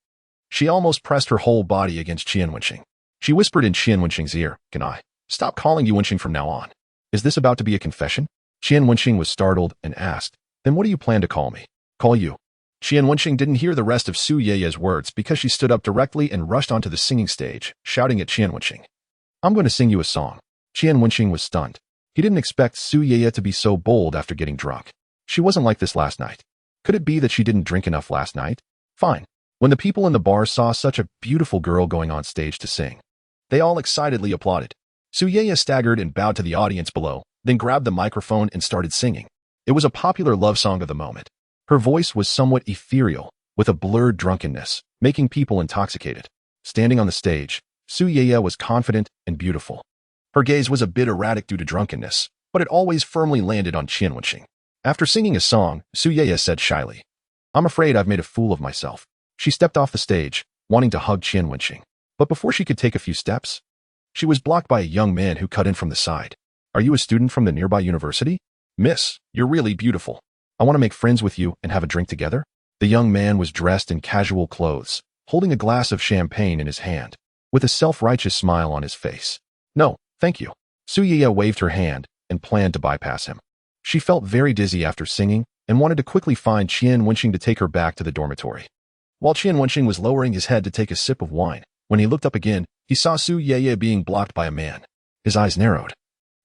She almost pressed her whole body against Qian Wenxing. She whispered in Qian Wenxing's ear, "Can I stop calling you Wenxing from now on? Is this about to be a confession?" Qian Wenxing was startled and asked, "Then what do you plan to call me?" "Call you." Qian Wenxing didn't hear the rest of Su Yeye's words because she stood up directly and rushed onto the singing stage, shouting at Qian Wenxing, "I'm going to sing you a song." Qian Wenxing was stunned. He didn't expect Su Yeye to be so bold after getting drunk. She wasn't like this last night. Could it be that she didn't drink enough last night? Fine. When the people in the bar saw such a beautiful girl going on stage to sing, they all excitedly applauded. Su Yeye staggered and bowed to the audience below, then grabbed the microphone and started singing. It was a popular love song of the moment. Her voice was somewhat ethereal, with a blurred drunkenness, making people intoxicated. Standing on the stage, Su Yeye was confident and beautiful. Her gaze was a bit erratic due to drunkenness, but it always firmly landed on Qian Wenxing. After singing a song, Su Yeye said shyly, "I'm afraid I've made a fool of myself." She stepped off the stage, wanting to hug Qian Wenxing. But before she could take a few steps, she was blocked by a young man who cut in from the side. "Are you a student from the nearby university?" "Miss, you're really beautiful. I want to make friends with you and have a drink together." The young man was dressed in casual clothes, holding a glass of champagne in his hand, with a self-righteous smile on his face. "No, thank you." Su Yeye waved her hand and planned to bypass him. She felt very dizzy after singing and wanted to quickly find Qian Wenxing to take her back to the dormitory. While Qian Wenxing was lowering his head to take a sip of wine, when he looked up again, he saw Su Yeye being blocked by a man. His eyes narrowed,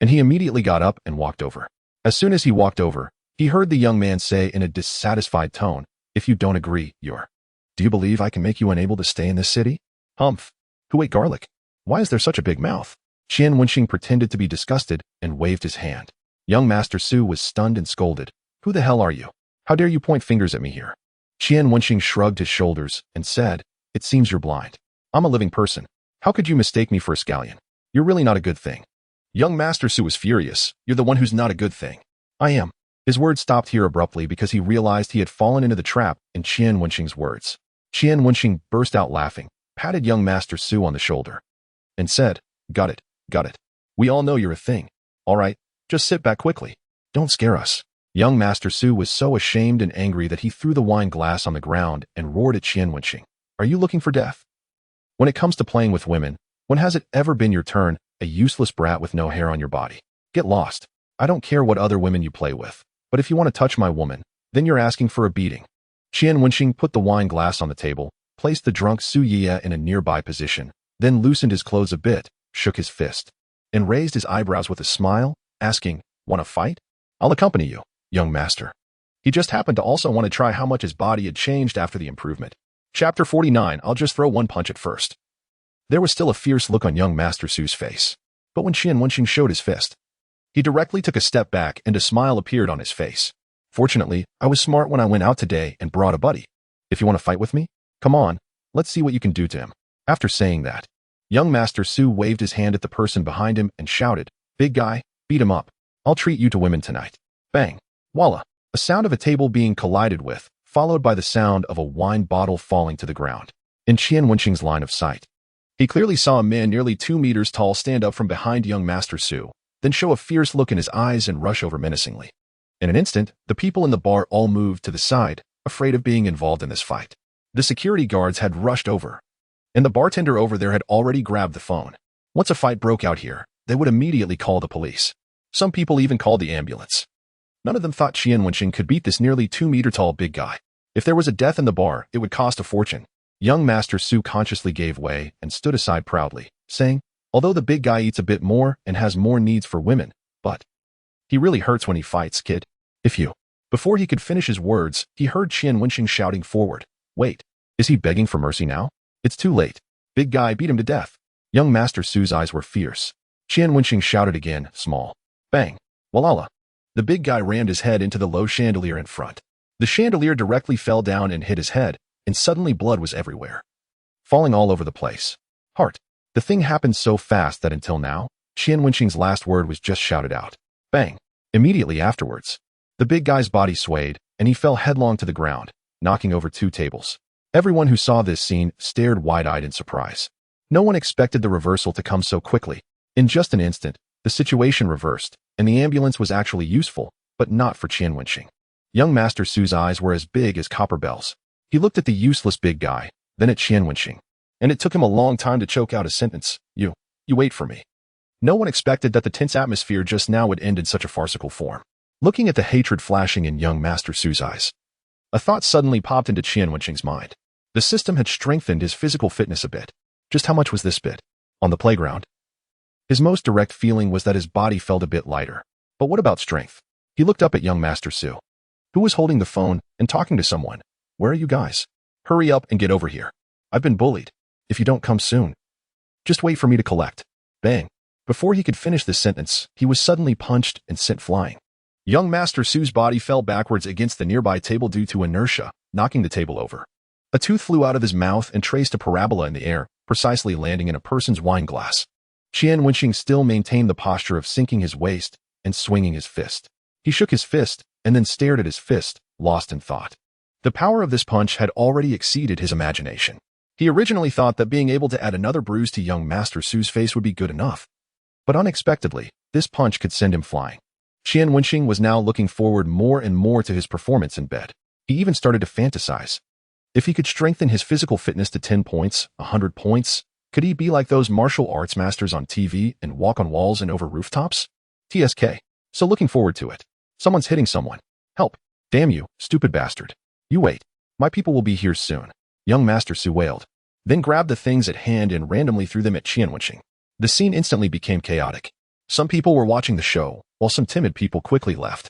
and he immediately got up and walked over. As soon as he walked over, he heard the young man say in a dissatisfied tone, "If you don't agree, do you believe I can make you unable to stay in this city?" "Humph. Who ate garlic? Why is there such a big mouth?" Qian Wenxing pretended to be disgusted and waved his hand. Young Master Su was stunned and scolded. "Who the hell are you? How dare you point fingers at me here?" Qian Wenxing shrugged his shoulders and said, "It seems you're blind. I'm a living person. How could you mistake me for a scallion? You're really not a good thing." Young Master Su was furious. "You're the one who's not a good thing." "I am." His words stopped here abruptly because he realized he had fallen into the trap in Qian Wenxing's words. Qian Wenxing burst out laughing, patted young Master Su on the shoulder, and said, Got it. We all know you're a thing. All right, just sit back quickly. Don't scare us." Young Master Su was so ashamed and angry that he threw the wine glass on the ground and roared at Qian Wenxing. Are you looking for death? When it comes to playing with women, when has it ever been your turn, a useless brat with no hair on your body? Get lost. I don't care what other women you play with, but if you want to touch my woman, then you're asking for a beating. Qian Wenxing put the wine glass on the table, placed the drunk Su Ye in a nearby position, then loosened his clothes a bit, shook his fist, and raised his eyebrows with a smile, asking, "Want to fight? I'll accompany you, young master." He just happened to also want to try how much his body had changed after the improvement. Chapter 49. I'll just throw one punch at first. There was still a fierce look on young Master Su's face, but when Qian Wenxing showed his fist, he directly took a step back and a smile appeared on his face. Fortunately, I was smart when I went out today and brought a buddy. If you want to fight with me, come on, let's see what you can do to him. After saying that, young Master Su waved his hand at the person behind him and shouted, "Big guy, beat him up. I'll treat you to women tonight." Bang! Voila! A sound of a table being collided with, followed by the sound of a wine bottle falling to the ground. In Qian Wenxing's line of sight, he clearly saw a man nearly 2 meters tall stand up from behind young Master Su, then show a fierce look in his eyes and rush over menacingly. In an instant, the people in the bar all moved to the side, afraid of being involved in this fight. The security guards had rushed over, and the bartender over there had already grabbed the phone. Once a fight broke out here, they would immediately call the police. Some people even called the ambulance. None of them thought Qian Wenxing could beat this nearly 2-meter-tall big guy. If there was a death in the bar, it would cost a fortune. Young Master Su consciously gave way and stood aside proudly, saying, "Although the big guy eats a bit more and has more needs for women, but he really hurts when he fights, kid. If you..." Before he could finish his words, he heard Qian Wenxing shouting forward, "Wait, is he begging for mercy now? It's too late. Big guy beat him to death." Young Master Su's eyes were fierce. Qian Wenxing shouted again, small. Bang! Walala! The big guy rammed his head into the low chandelier in front. The chandelier directly fell down and hit his head, and suddenly blood was everywhere, falling all over the place. Heart. The thing happened so fast that until now, Qian Wenxing's last word was just shouted out. Bang! Immediately afterwards, the big guy's body swayed, and he fell headlong to the ground, knocking over 2 tables. Everyone who saw this scene stared wide-eyed in surprise. No one expected the reversal to come so quickly. In just an instant, the situation reversed, and the ambulance was actually useful, but not for Qian Wenxing. Young Master Su's eyes were as big as copper bells. He looked at the useless big guy, then at Qian Wenxing, and it took him a long time to choke out a sentence. You wait for me." No one expected that the tense atmosphere just now would end in such a farcical form. Looking at the hatred flashing in young Master Su's eyes, a thought suddenly popped into Qian Wenxing's mind. The system had strengthened his physical fitness a bit. Just how much was this bit? On the playground? His most direct feeling was that his body felt a bit lighter. But what about strength? He looked up at young Master Su, who was holding the phone and talking to someone. "Where are you guys? Hurry up and get over here. I've been bullied. If you don't come soon, just wait for me to collect." Bang! Before he could finish this sentence, he was suddenly punched and sent flying. Young Master Su's body fell backwards against the nearby table due to inertia, knocking the table over. A tooth flew out of his mouth and traced a parabola in the air, precisely landing in a person's wine glass. Qian Wenxing still maintained the posture of sinking his waist and swinging his fist. He shook his fist and then stared at his fist, lost in thought. The power of this punch had already exceeded his imagination. He originally thought that being able to add another bruise to young Master Su's face would be good enough. But unexpectedly, this punch could send him flying. Qian Wenxing was now looking forward more and more to his performance in bed. He even started to fantasize. If he could strengthen his physical fitness to 10 points, 100 points, could he be like those martial arts masters on TV and walk on walls and over rooftops? TSK. So looking forward to it. Someone's hitting someone. Help. Damn you, stupid bastard. You wait. My people will be here soon. Young Master Su wailed, then grabbed the things at hand and randomly threw them at Qian Wenxing. The scene instantly became chaotic. Some people were watching the show, while some timid people quickly left.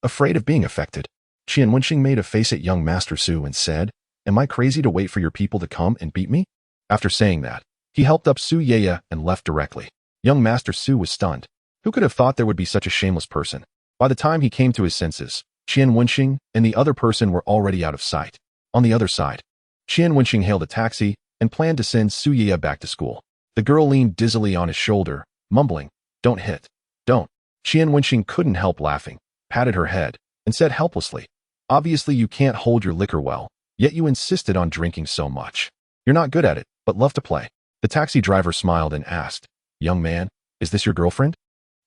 Afraid of being affected, Qian Wenxing made a face at young Master Su and said, "Am I crazy to wait for your people to come and beat me?" After saying that, he helped up Su Ye and left directly. Young Master Su was stunned. Who could have thought there would be such a shameless person? By the time he came to his senses, Qian Wenxing and the other person were already out of sight. On the other side, Qian Wenxing hailed a taxi and planned to send Su Ye back to school. The girl leaned dizzily on his shoulder, mumbling, "Don't hit. Don't." Qian Wenxing couldn't help laughing, patted her head, and said helplessly, "Obviously you can't hold your liquor well, yet you insisted on drinking so much. You're not good at it, but love to play." The taxi driver smiled and asked, "Young man, is this your girlfriend?"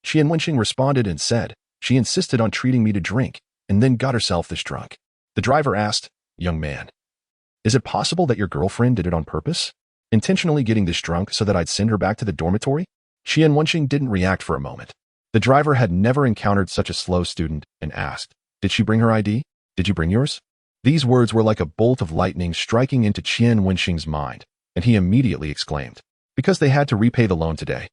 Qian Wenxing responded and said, She insisted on treating me to drink, and then got herself this drunk. The driver asked, "Young man, is it possible that your girlfriend did it on purpose? Intentionally getting this drunk so that I'd send her back to the dormitory?" Qian Wenxing didn't react for a moment. The driver had never encountered such a slow student and asked, "Did she bring her ID? Did you bring yours?" These words were like a bolt of lightning striking into Qian Wenxing's mind, and he immediately exclaimed, "Because they had to repay the loan today.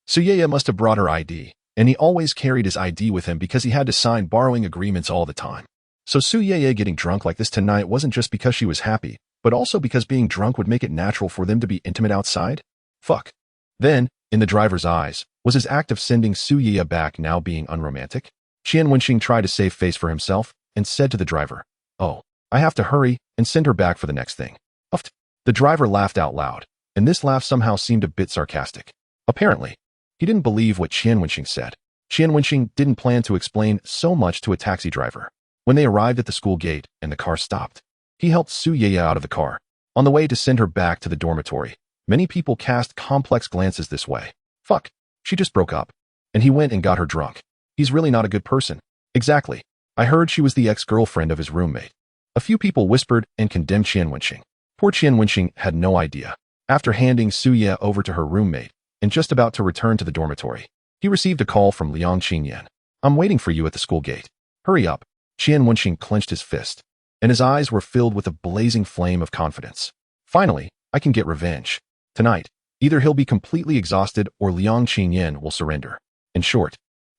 Suyaya must have brought her ID, and he always carried his ID with him because he had to sign borrowing agreements all the time. So Suyaya getting drunk like this tonight wasn't just because she was happy, but also because being drunk would make it natural for them to be intimate outside? Fuck." Then, in the driver's eyes, was his act of sending Suyaya back now being unromantic? Qian Wenxing tried to save face for himself and said to the driver, "Oh, I have to hurry and send her back for the next thing." Uffed. The driver laughed out loud, and this laugh somehow seemed a bit sarcastic. Apparently, he didn't believe what Qian Wenxing said. Qian Wenxing didn't plan to explain so much to a taxi driver. When they arrived at the school gate and the car stopped, he helped Suyaya out of the car. On the way to send her back to the dormitory, many people cast complex glances this way. Fuck, she just broke up. And he went and got her drunk. He's really not a good person. Exactly. I heard she was the ex-girlfriend of his roommate. A few people whispered and condemned Qian Wenxing. Poor Qian Wenxing had no idea. After handing Suyaya over to her roommate and just about to return to the dormitory, he received a call from Liang Qingyan. "I'm waiting for you at the school gate. Hurry up." Qian Wenxing clenched his fist, and his eyes were filled with a blazing flame of confidence. "Finally, I can get revenge. Tonight, either he'll be completely exhausted or Liang Qingyan will surrender. In short,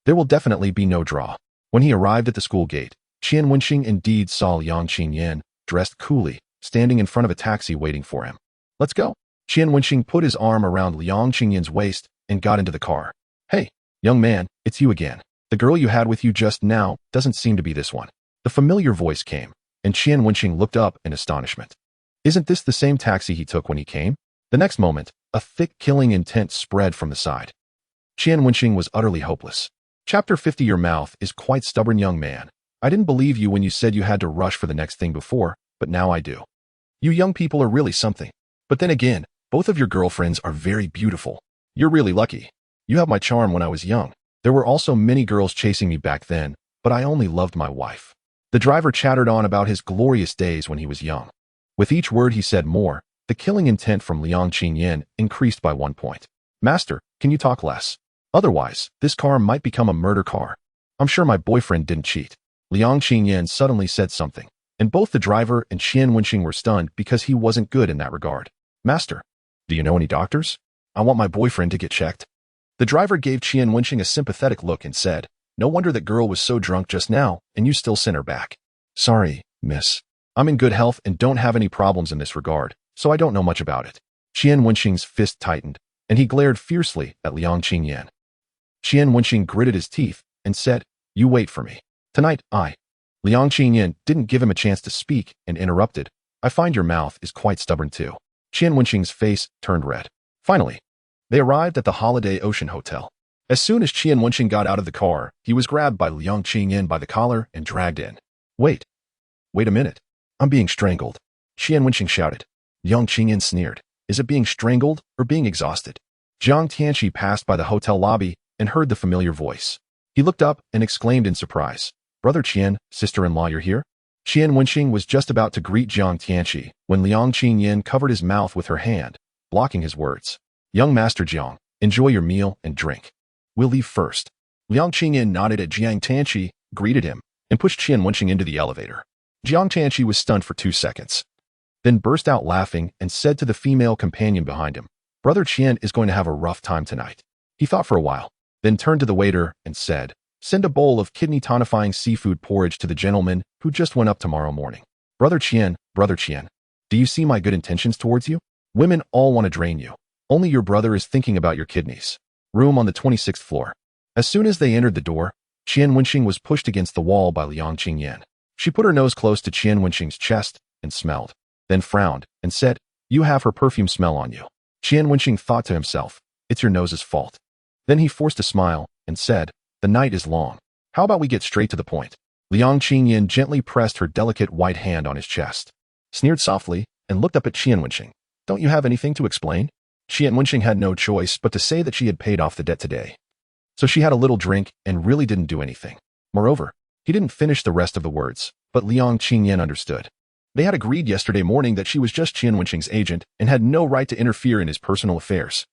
there will definitely be no draw." When he arrived at the school gate, Qian Wenxing indeed saw Liang Qingyan, dressed coolly, standing in front of a taxi waiting for him. "Let's go." Qian Wenxing put his arm around Liang Qingyan's waist and got into the car. "Hey, young man, it's you again. The girl you had with you just now doesn't seem to be this one." The familiar voice came, and Qian Wenxing looked up in astonishment. Isn't this the same taxi he took when he came? The next moment, a thick killing intent spread from the side. Qian Wenxing was utterly hopeless. Chapter 50. Your mouth is quite stubborn, young man. I didn't believe you when you said you had to rush for the next thing before, but now I do. You young people are really something. But then again, both of your girlfriends are very beautiful. You're really lucky. You have my charm when I was young. There were also many girls chasing me back then, but I only loved my wife. The driver chattered on about his glorious days when he was young. With each word he said more, the killing intent from Liang Qingyan increased by 1 point. "Master, can you talk less? Otherwise, this car might become a murder car. I'm sure my boyfriend didn't cheat." Liang Qingyan suddenly said something, and both the driver and Qian Wenxing were stunned because he wasn't good in that regard. "Master, do you know any doctors? I want my boyfriend to get checked." The driver gave Qian Wenxing a sympathetic look and said, "No wonder that girl was so drunk just now, and you still sent her back." "Sorry, miss. I'm in good health and don't have any problems in this regard, so I don't know much about it." Qian Wenxing's fist tightened, and he glared fiercely at Liang Qingyan. Qian Wenxing gritted his teeth and said, "You wait for me. Tonight, Liang Qingyan didn't give him a chance to speak and interrupted, "I find your mouth is quite stubborn too." Qian Wenxing's face turned red. Finally, they arrived at the Holiday Ocean Hotel. As soon as Qian Wenxing got out of the car, he was grabbed by Liang Qingyan by the collar and dragged in. Wait a minute. I'm being strangled," Qian Wenxing shouted. Liang Qingyan sneered. "Is it being strangled or being exhausted?" Jiang Tianqi passed by the hotel lobby and heard the familiar voice. He looked up and exclaimed in surprise, "Brother Qian, sister-in-law, you're here?" Qian Wenxing was just about to greet Jiang Tianqi when Liang Qingyan covered his mouth with her hand, blocking his words. "Young Master Jiang, enjoy your meal and drink. We'll leave first." Liang Qingyan nodded at Jiang Tianqi, greeted him, and pushed Qian Wenxing into the elevator. Jiang Tianqi was stunned for 2 seconds, then burst out laughing and said to the female companion behind him, "Brother Qian is going to have a rough time tonight." He thought for a while, then turned to the waiter and said, "Send a bowl of kidney-tonifying seafood porridge to the gentleman who just went up tomorrow morning." Brother Qian, do you see my good intentions towards you? Women all want to drain you. Only your brother is thinking about your kidneys. Room on the 26th floor. As soon as they entered the door, Qian Wenxing was pushed against the wall by Liang Qingyan. She put her nose close to Qian Wenxing's chest and smelled, then frowned and said, "You have her perfume smell on you." Qian Wenxing thought to himself, "It's your nose's fault." Then he forced a smile and said, "The night is long. How about we get straight to the point?" Liang Qingyan gently pressed her delicate white hand on his chest, sneered softly, and looked up at Qian Wenxing. "Don't you have anything to explain?" Qian Wenxing had no choice but to say that she had paid off the debt today. So she had a little drink and really didn't do anything. Moreover, he didn't finish the rest of the words, but Liang Qingyan understood. They had agreed yesterday morning that she was just Qian Wenxing's agent and had no right to interfere in his personal affairs.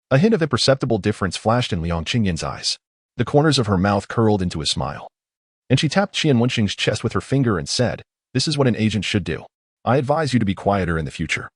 A hint of imperceptible difference flashed in Liang Qingyan's eyes. The corners of her mouth curled into a smile. And she tapped Qian Wenxing's chest with her finger and said, "This is what an agent should do. I advise you to be quieter in the future.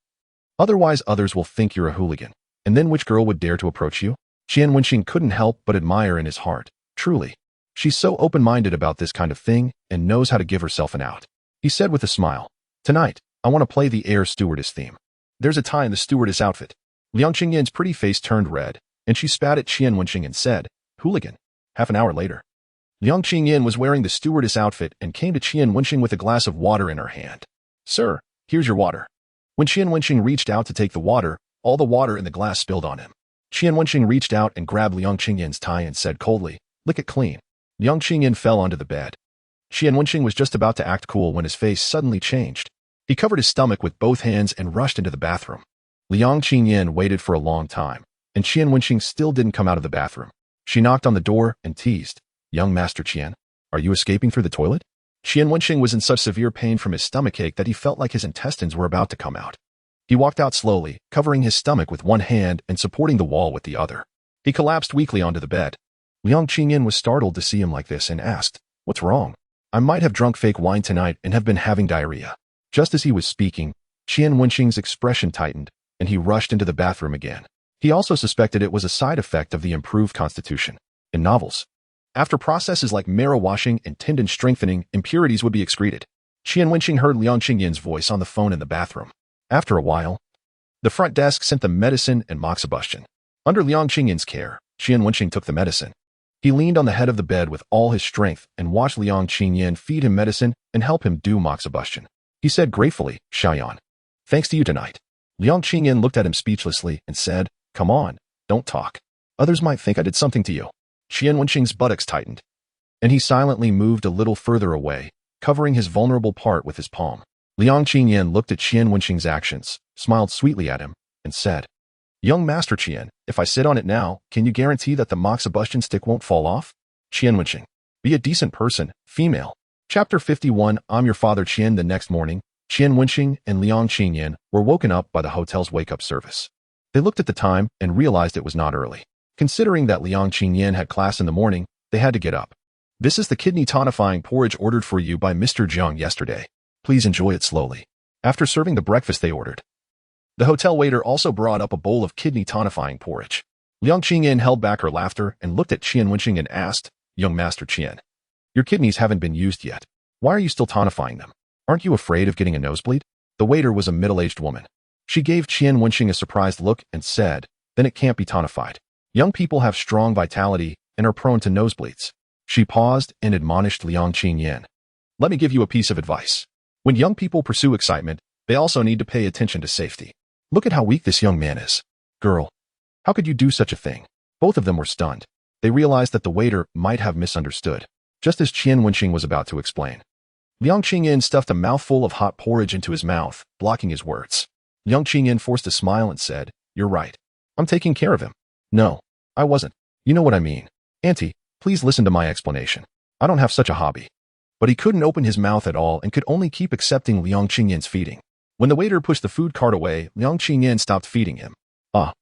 Otherwise others will think you're a hooligan. And then which girl would dare to approach you?" Qian Wenxing couldn't help but admire in his heart. Truly, she's so open-minded about this kind of thing and knows how to give herself an out. He said with a smile, "Tonight, I want to play the air stewardess theme. There's a tie in the stewardess outfit." Liang Qingyan's pretty face turned red, and she spat at Qian Wenxing and said, "Hooligan." Half an hour later, Liang Qingyan was wearing the stewardess outfit and came to Qian Wenxing with a glass of water in her hand. "Sir, here's your water." When Qian Wenxing reached out to take the water, all the water in the glass spilled on him. Qian Wenxing reached out and grabbed Liang Qingyan's tie and said coldly, "Lick it clean." Liang Qingyan fell onto the bed. Qian Wenxing was just about to act cool when his face suddenly changed. He covered his stomach with both hands and rushed into the bathroom. Liang Qingyan waited for a long time, and Qian Wenxing still didn't come out of the bathroom. She knocked on the door and teased, "Young Master Qian, are you escaping through the toilet?" Qian Wenxing was in such severe pain from his stomachache that he felt like his intestines were about to come out. He walked out slowly, covering his stomach with one hand and supporting the wall with the other. He collapsed weakly onto the bed. Liang Qingyan was startled to see him like this and asked, "What's wrong?" "I might have drunk fake wine tonight and have been having diarrhea." Just as he was speaking, Qian Wenxing's expression tightened, and he rushed into the bathroom again. He also suspected it was a side effect of the improved constitution. In novels, after processes like marrow washing and tendon strengthening, impurities would be excreted. Qian Wenxing heard Liang Qingyan's voice on the phone in the bathroom. After a while, the front desk sent the medicine and moxibustion. Under Liang Qingyan's care, Qian Wenxing took the medicine. He leaned on the head of the bed with all his strength and watched Liang Qingyan feed him medicine and help him do moxibustion. He said gratefully, "Xiaoyan, thanks to you tonight." Liang Qingyan looked at him speechlessly and said, "Come on, don't talk. Others might think I did something to you." Qian Wenxing's buttocks tightened, and he silently moved a little further away, covering his vulnerable part with his palm. Liang Qingyan looked at Qian Wenxing's actions, smiled sweetly at him, and said, "Young Master Qian, if I sit on it now, can you guarantee that the moxibustion stick won't fall off?" Qian Wenxing, be a decent person, female. Chapter 51, I'm your father Qian. The next morning, Qian Wenxing and Liang Qingyan were woken up by the hotel's wake-up service. They looked at the time and realized it was not early. Considering that Liang Qingyan had class in the morning, they had to get up. "This is the kidney tonifying porridge ordered for you by Mr. Zhang yesterday. Please enjoy it slowly." After serving the breakfast they ordered, the hotel waiter also brought up a bowl of kidney tonifying porridge. Liang Qingyan held back her laughter and looked at Qian Wenxing and asked, "Young Master Qian, your kidneys haven't been used yet. Why are you still tonifying them? Aren't you afraid of getting a nosebleed?" The waiter was a middle-aged woman. She gave Qian Wenxing a surprised look and said, "Then it can't be tonified. Young people have strong vitality and are prone to nosebleeds." She paused and admonished Liang Qingyan, "Let me give you a piece of advice. When young people pursue excitement, they also need to pay attention to safety. Look at how weak this young man is. Girl, how could you do such a thing?" Both of them were stunned. They realized that the waiter might have misunderstood. Just as Qian Wenxing was about to explain, Liang Qingyan stuffed a mouthful of hot porridge into his mouth, blocking his words. Liang Qingyan forced a smile and said, "You're right. I'm taking care of him." "No, I wasn't. You know what I mean. Auntie, please listen to my explanation. I don't have such a hobby." But he couldn't open his mouth at all and could only keep accepting Liang Qingyan's feeding. When the waiter pushed the food cart away, Liang Qingyan stopped feeding him. "Ah."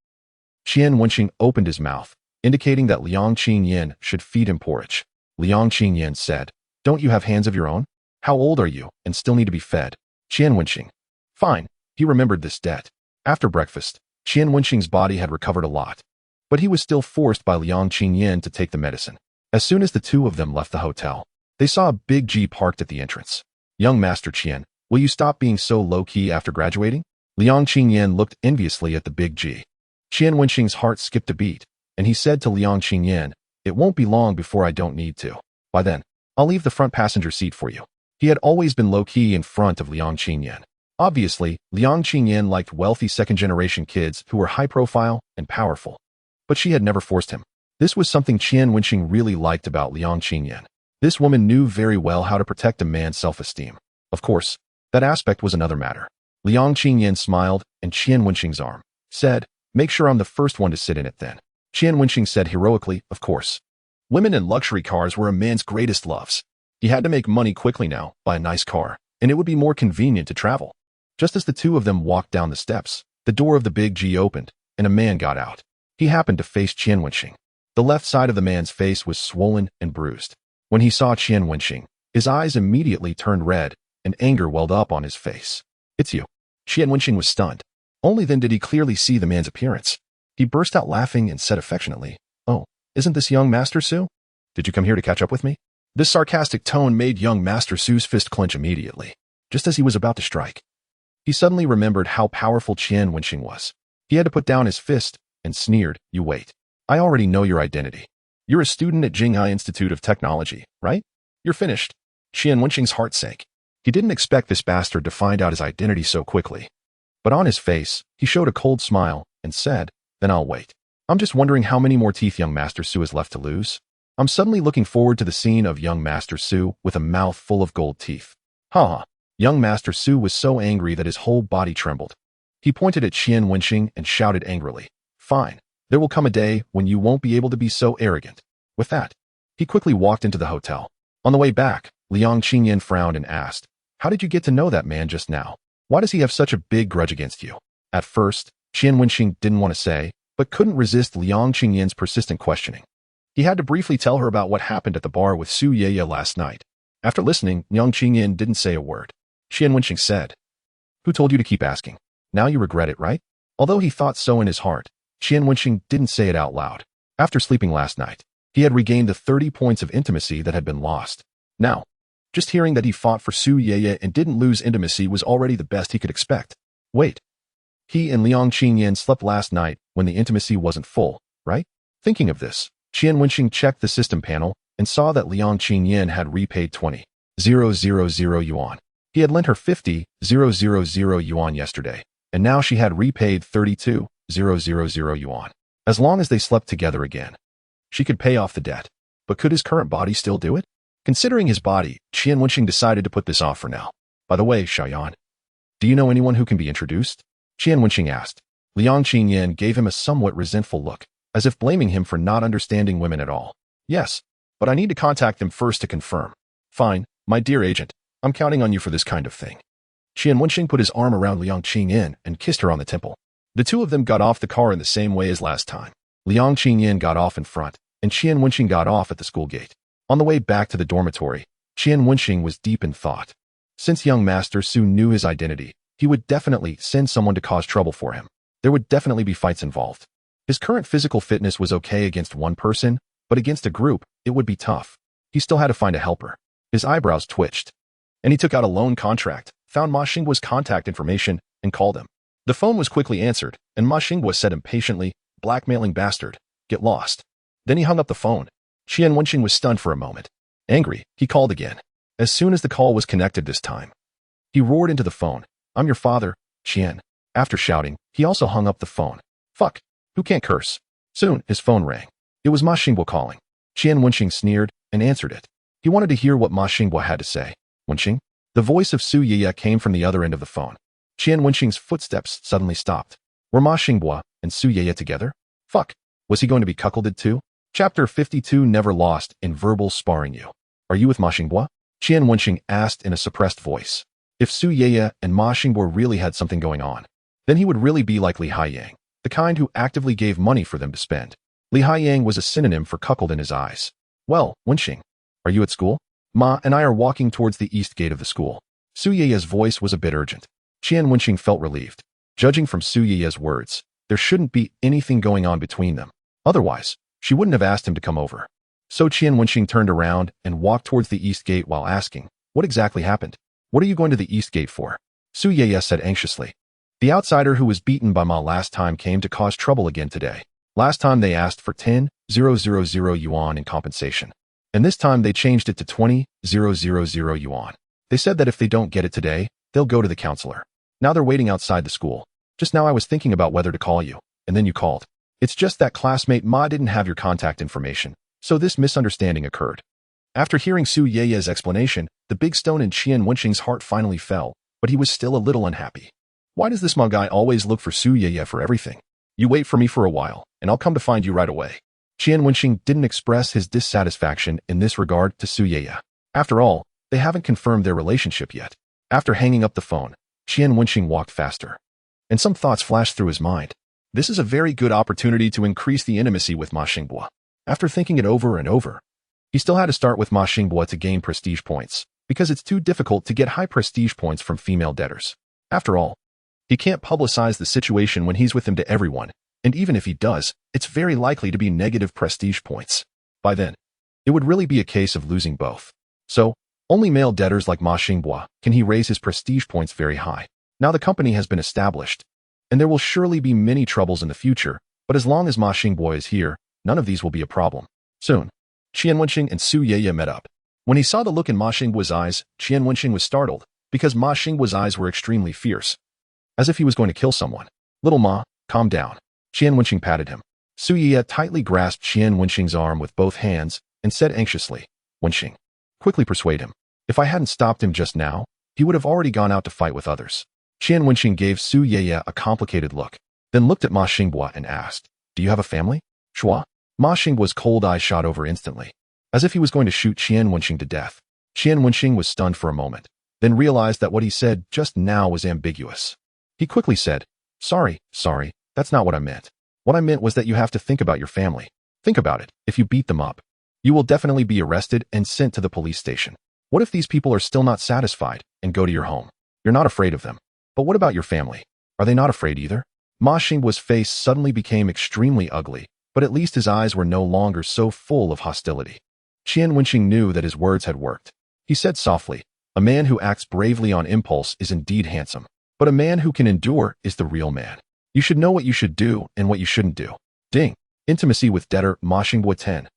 Qian Wenxing opened his mouth, indicating that Liang Qingyan should feed him porridge. Liang Qingyan said, "Don't you have hands of your own? How old are you and still need to be fed?" Qian Wenxing. Fine. He remembered this debt. After breakfast, Qian Wenxing's body had recovered a lot, but he was still forced by Liang Qingyan to take the medicine. As soon as the two of them left the hotel, they saw a big Jeep parked at the entrance. "Young Master Qian, will you stop being so low-key after graduating?" Liang Qingyan looked enviously at the big G. Qian Wenxing's heart skipped a beat, and he said to Liang Qingyan, "It won't be long before I don't need to. By then, I'll leave the front passenger seat for you." He had always been low-key in front of Liang Qingyan. Obviously, Liang Qingyan liked wealthy second-generation kids who were high-profile and powerful, but she had never forced him. This was something Qian Wenxing really liked about Liang Qingyan. This woman knew very well how to protect a man's self-esteem. Of course, that aspect was another matter. Liang Qingyan smiled, and Qian Wenxing's arm said, "Make sure I'm the first one to sit in it then." Qian Wenxing said heroically, "Of course." Women and luxury cars were a man's greatest loves. He had to make money quickly now, buy a nice car, and it would be more convenient to travel. Just as the two of them walked down the steps, the door of the big G opened, and a man got out. He happened to face Qian Wenxing. The left side of the man's face was swollen and bruised. When he saw Qian Wenxing, his eyes immediately turned red, and anger welled up on his face. "It's you." Qian Wenxing was stunned. Only then did he clearly see the man's appearance. He burst out laughing and said affectionately, "Oh, isn't this young Master Su? Did you come here to catch up with me?" This sarcastic tone made young Master Su's fist clench immediately, just as he was about to strike. He suddenly remembered how powerful Qian Wenxing was. He had to put down his fist and sneered, "You wait. I already know your identity. You're a student at Jinghai Institute of Technology, right? You're finished." Qian Wenxing's heart sank. He didn't expect this bastard to find out his identity so quickly. But on his face, he showed a cold smile and said, "Then I'll wait. I'm just wondering how many more teeth young Master Su has left to lose. I'm suddenly looking forward to the scene of young Master Su with a mouth full of gold teeth." Ha! Young Master Su was so angry that his whole body trembled. He pointed at Qian Wenxing and shouted angrily, "Fine. There will come a day when you won't be able to be so arrogant." With that, he quickly walked into the hotel. On the way back, Liang Qingyan frowned and asked, "How did you get to know that man just now? Why does he have such a big grudge against you?" At first, Qian Wenxing didn't want to say, but couldn't resist Liang Qingyan's persistent questioning. He had to briefly tell her about what happened at the bar with Su Yeye last night. After listening, Liang Qingyan didn't say a word. Qian Wenxing said, "Who told you to keep asking? Now you regret it, right?" Although he thought so in his heart, Qian Wenxing didn't say it out loud. After sleeping last night, he had regained the 30 points of intimacy that had been lost. Now, just hearing that he fought for Su Yeye and didn't lose intimacy was already the best he could expect. Wait. He and Liang Qingyan slept last night when the intimacy wasn't full, right? Thinking of this, Qian Wenxing checked the system panel and saw that Liang Qingyan had repaid 20,000 yuan. He had lent her 50,000 yuan yesterday, and now she had repaid 32,000 yuan. As long as they slept together again, she could pay off the debt. But could his current body still do it? Considering his body, Qian Wenxing decided to put this off for now. "By the way, Xiaoyan, do you know anyone who can be introduced?" Qian Wenxing asked. Liang Qingyan gave him a somewhat resentful look, as if blaming him for not understanding women at all. "Yes, but I need to contact them first to confirm." "Fine, my dear agent. I'm counting on you for this kind of thing." Qian Wenxing put his arm around Liang Qingyan and kissed her on the temple. The two of them got off the car in the same way as last time. Liang Qingyan got off in front, and Qian Wenxing got off at the school gate. On the way back to the dormitory, Qian Wenxing was deep in thought. Since young Master Su knew his identity, he would definitely send someone to cause trouble for him. There would definitely be fights involved. His current physical fitness was okay against one person, but against a group, it would be tough. He still had to find a helper. His eyebrows twitched, and he took out a loan contract, found Ma Xingguo's contact information, and called him. The phone was quickly answered, and Ma Xingguo said impatiently, "Blackmailing bastard, get lost." Then he hung up the phone. Qian Wenxing was stunned for a moment. Angry, he called again. As soon as the call was connected this time, he roared into the phone, "I'm your father, Qian." After shouting, he also hung up the phone. Fuck, who can't curse? Soon, his phone rang. It was Ma Xingguo calling. Qian Wenxing sneered and answered it. He wanted to hear what Ma Xingguo had to say. "Wenxing?" The voice of Su Yeye came from the other end of the phone. Qian Wenxing's footsteps suddenly stopped. Were Ma Xingguo and Su Yeye together? Fuck, was he going to be cuckolded too? Chapter 52 Never Lost in Verbal Sparring You. "Are you with Ma Xingguo?" Qian Wenxing asked in a suppressed voice. If Su Yeye and Ma Xingguo really had something going on, then he would really be like Li Haiyang, the kind who actively gave money for them to spend. Li Haiyang was a synonym for cuckold in his eyes. "Well, Wenxing, are you at school?" "Ma and I are walking towards the east gate of the school." Su Yeye's voice was a bit urgent. Qian Wenxing felt relieved. Judging from Su Yeye's words, there shouldn't be anything going on between them. Otherwise, she wouldn't have asked him to come over. So Qian Wenxing turned around and walked towards the east gate while asking, "What exactly happened? What are you going to the east gate for?" Su Yeye said anxiously. "The outsider who was beaten by Ma last time came to cause trouble again today. Last time they asked for 10,000 yuan in compensation. And this time they changed it to 20,000 yuan. They said that if they don't get it today, they'll go to the counselor. Now they're waiting outside the school. Just now I was thinking about whether to call you, and then you called. It's just that classmate Ma didn't have your contact information, so this misunderstanding occurred." After hearing Su Yeye's explanation, the big stone in Qian Wenxing's heart finally fell, but he was still a little unhappy. Why does this Ma guy always look for Su Yeye for everything? "You wait for me for a while, and I'll come to find you right away." Qian Wenxing didn't express his dissatisfaction in this regard to Su Yeye. After all, they haven't confirmed their relationship yet. After hanging up the phone, Qian Wenxing walked faster. And some thoughts flashed through his mind. This is a very good opportunity to increase the intimacy with Ma Xingbo. After thinking it over and over, he still had to start with Ma Xingbo to gain prestige points, because it's too difficult to get high prestige points from female debtors. After all, he can't publicize the situation when he's with him to everyone, and even if he does, it's very likely to be negative prestige points. By then, it would really be a case of losing both. So, only male debtors like Ma Xingbo can he raise his prestige points very high. Now the company has been established, and there will surely be many troubles in the future, but as long as Ma Xingbo is here, none of these will be a problem. Soon, Qian Wenxing and Su Yeye met up. When he saw the look in Ma Xingbo's eyes, Qian Wenxing was startled, because Ma Xingbo's eyes were extremely fierce, as if he was going to kill someone. Little Ma, calm down. Qian Wenxing patted him. Su Yeye tightly grasped Qian Wenxing's arm with both hands and said anxiously, Wenxing, quickly persuade him. If I hadn't stopped him just now, he would have already gone out to fight with others. Qian Wenxing gave Su Yeye a complicated look, then looked at Ma Xingbo and asked, Do you have a family? Shua? Ma Xingbo's cold eyes shot over instantly, as if he was going to shoot Qian Wenxing to death. Qian Wenxing was stunned for a moment, then realized that what he said just now was ambiguous. He quickly said, Sorry, that's not what I meant. What I meant was that you have to think about your family. Think about it. If you beat them up, you will definitely be arrested and sent to the police station. What if these people are still not satisfied and go to your home? You're not afraid of them. But what about your family? Are they not afraid either? Ma Xingbo's face suddenly became extremely ugly, but at least his eyes were no longer so full of hostility. Qian Wenxing knew that his words had worked. He said softly, A man who acts bravely on impulse is indeed handsome, but a man who can endure is the real man. You should know what you should do and what you shouldn't do. Ding. Intimacy with debtor Ma Xingbo 10.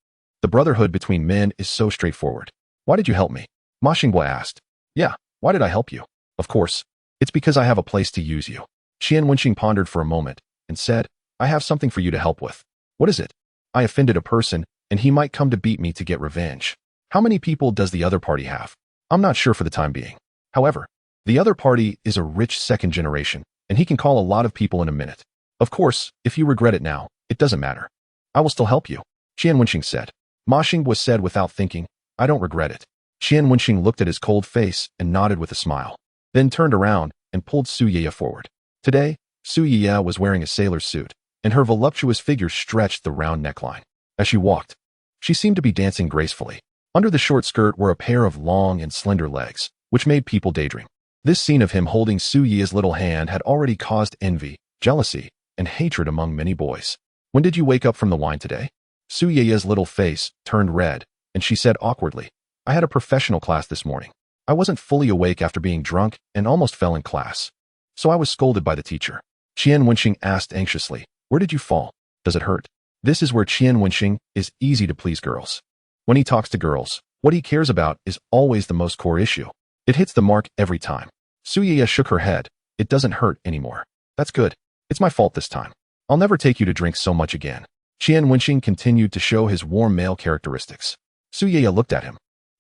The brotherhood between men is so straightforward. Why did you help me? Ma Xingbo asked. Yeah, why did I help you? Of course. It's because I have a place to use you. Qian Wenxing pondered for a moment and said, I have something for you to help with. What is it? I offended a person, and he might come to beat me to get revenge. How many people does the other party have? I'm not sure for the time being. However, the other party is a rich second generation, and he can call a lot of people in a minute. Of course, if you regret it now, it doesn't matter. I will still help you, Qian Wenxing said. Ma Xingbo said without thinking, I don't regret it. Qian Wenxing looked at his cold face and nodded with a smile, then turned around and pulled Su Yeye forward. Today, Su Yeye was wearing a sailor's suit, and her voluptuous figure stretched the round neckline. As she walked, she seemed to be dancing gracefully. Under the short skirt were a pair of long and slender legs, which made people daydream. This scene of him holding Su Yeye's little hand had already caused envy, jealousy, and hatred among many boys. When did you wake up from the wine today? Su Yeye's little face turned red, and she said awkwardly, I had a professional class this morning. I wasn't fully awake after being drunk and almost fell in class. So I was scolded by the teacher. Qian Wenxing asked anxiously, Where did you fall? Does it hurt? This is where Qian Wenxing is easy to please girls. When he talks to girls, what he cares about is always the most core issue. It hits the mark every time. Su Yeye shook her head. It doesn't hurt anymore. That's good. It's my fault this time. I'll never take you to drink so much again. Qian Wenxing continued to show his warm male characteristics. Su Yeye looked at him,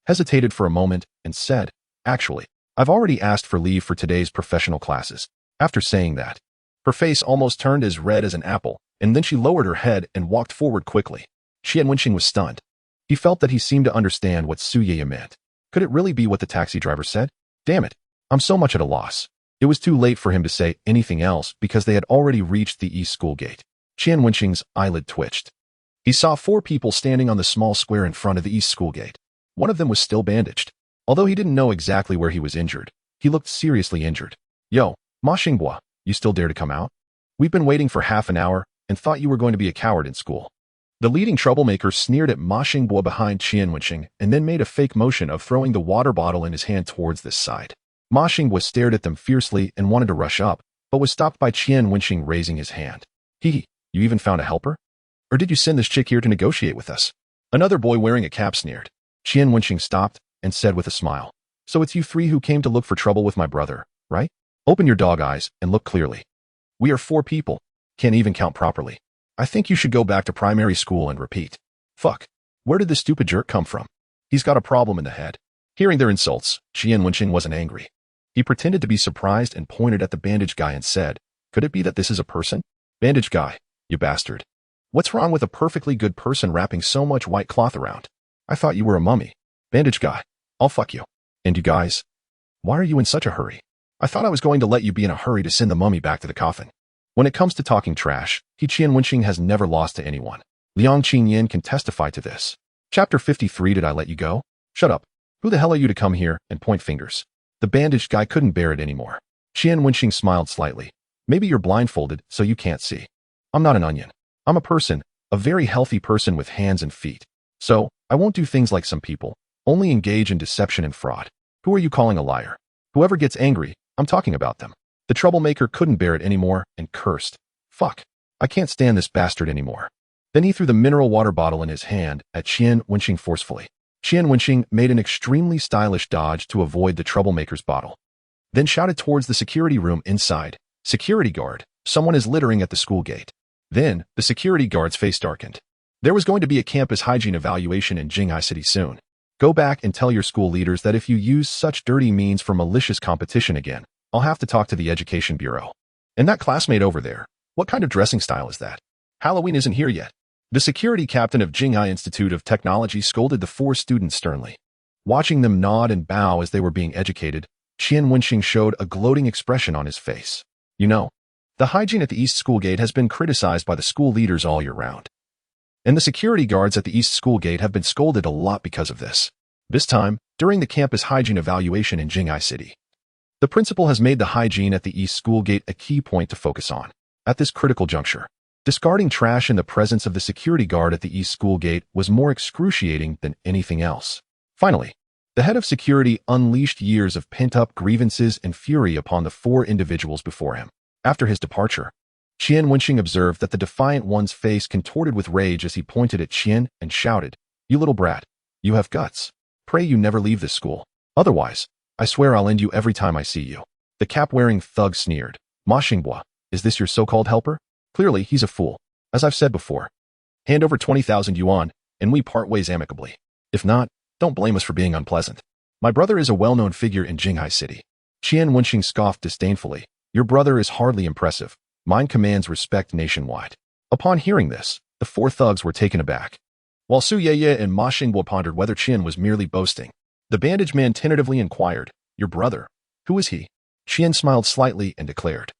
hesitated for a moment, and said, Actually, I've already asked for leave for today's professional classes. After saying that, her face almost turned as red as an apple, and then she lowered her head and walked forward quickly. Qian Wenxing was stunned. He felt that he seemed to understand what Su Yeye meant. Could it really be what the taxi driver said? Damn it, I'm so much at a loss. It was too late for him to say anything else because they had already reached the east school gate. Qian Wenxing's eyelid twitched. He saw 4 people standing on the small square in front of the east school gate. One of them was still bandaged. Although he didn't know exactly where he was injured, he looked seriously injured. Yo, Ma Xingbo, you still dare to come out? We've been waiting for half an hour and thought you were going to be a coward in school. The leading troublemaker sneered at Ma Xingbo behind Qian Wenxing and then made a fake motion of throwing the water bottle in his hand towards this side. Ma Xingbo stared at them fiercely and wanted to rush up, but was stopped by Qian Wenxing raising his hand. Hee, you even found a helper? Or did you send this chick here to negotiate with us? Another boy wearing a cap sneered. Qian Wenxing stopped and said with a smile, So it's you 3 who came to look for trouble with my brother, right? Open your dog eyes and look clearly. We are 4 people. Can't even count properly. I think you should go back to primary school and repeat. Fuck. Where did this stupid jerk come from? He's got a problem in the head. Hearing their insults, Qian Wenxing wasn't angry. He pretended to be surprised and pointed at the bandaged guy and said, Could it be that this is a person? Bandaged guy, you bastard. What's wrong with a perfectly good person wrapping so much white cloth around? I thought you were a mummy. Bandage guy. I'll fuck you. And you guys? Why are you in such a hurry? I thought I was going to let you be in a hurry to send the mummy back to the coffin. When it comes to talking trash, Qian Wenxing has never lost to anyone. Liang Qinyan can testify to this. Chapter 53. Did I let you go? Shut up. Who the hell are you to come here and point fingers? The bandaged guy couldn't bear it anymore. Qian Wenxing smiled slightly. Maybe you're blindfolded so you can't see. I'm not an onion. I'm a person, a very healthy person with hands and feet. So, I won't do things like some people, only engage in deception and fraud. Who are you calling a liar? Whoever gets angry, I'm talking about them. The troublemaker couldn't bear it anymore and cursed. Fuck. I can't stand this bastard anymore. Then he threw the mineral water bottle in his hand at Qian Wenxing forcefully. Qian Wenxing made an extremely stylish dodge to avoid the troublemaker's bottle. Then shouted towards the security room inside. Security guard, someone is littering at the school gate. Then, the security guard's face darkened. There was going to be a campus hygiene evaluation in Jinghai City soon. Go back and tell your school leaders that if you use such dirty means for malicious competition again, I'll have to talk to the Education Bureau. And that classmate over there, what kind of dressing style is that? Halloween isn't here yet. The security captain of Jinghai Institute of Technology scolded the 4 students sternly. Watching them nod and bow as they were being educated, Qian Wenxing showed a gloating expression on his face. You know, the hygiene at the East School Gate has been criticized by the school leaders all year round. And the security guards at the East School Gate have been scolded a lot because of this. This time, during the campus hygiene evaluation in Jinghai City. The principal has made the hygiene at the East School Gate a key point to focus on. At this critical juncture, discarding trash in the presence of the security guard at the East School Gate was more excruciating than anything else. Finally, the head of security unleashed years of pent-up grievances and fury upon the 4 individuals before him. After his departure, Qian Wenxing observed that the defiant one's face contorted with rage as he pointed at Qian and shouted, "You little brat, you have guts. Pray you never leave this school. Otherwise, I swear I'll end you every time I see you." The cap-wearing thug sneered. "Ma Xinghua, is this your so-called helper? Clearly, he's a fool. As I've said before, hand over 20,000 yuan, and we part ways amicably. If not, don't blame us for being unpleasant. My brother is a well-known figure in Jinghai City." Qian Wenxing scoffed disdainfully. "Your brother is hardly impressive. Mine commands respect nationwide." Upon hearing this, the 4 thugs were taken aback. While Su Yeye and Ma Xinghua pondered whether Qian was merely boasting, the bandaged man tentatively inquired, "Your brother? Who is he?" Qian smiled slightly and declared,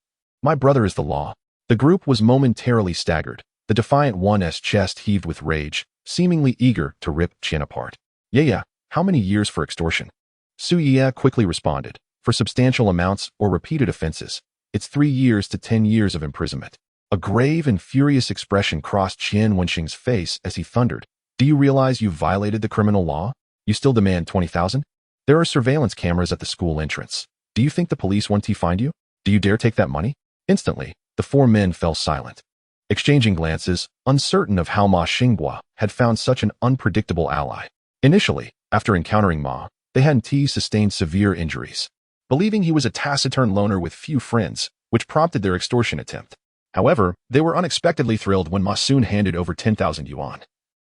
"My brother is the law." The group was momentarily staggered. The defiant one's chest heaved with rage, seemingly eager to rip Qian apart. "Yeah, how many years for extortion?" Su Yeye quickly responded, "For substantial amounts or repeated offenses, it's 3 years to 10 years of imprisonment." A grave and furious expression crossed Qian Wenxing's face as he thundered, "Do you realize you've violated the criminal law? You still demand 20,000? There are surveillance cameras at the school entrance. Do you think the police won't find you? Do you dare take that money?" Instantly, the 4 men fell silent, exchanging glances, uncertain of how Ma Xinghua had found such an unpredictable ally. Initially, after encountering Ma, they hadn't sustained severe injuries, believing he was a taciturn loner with few friends, which prompted their extortion attempt. However, they were unexpectedly thrilled when Ma soon handed over 10,000 yuan,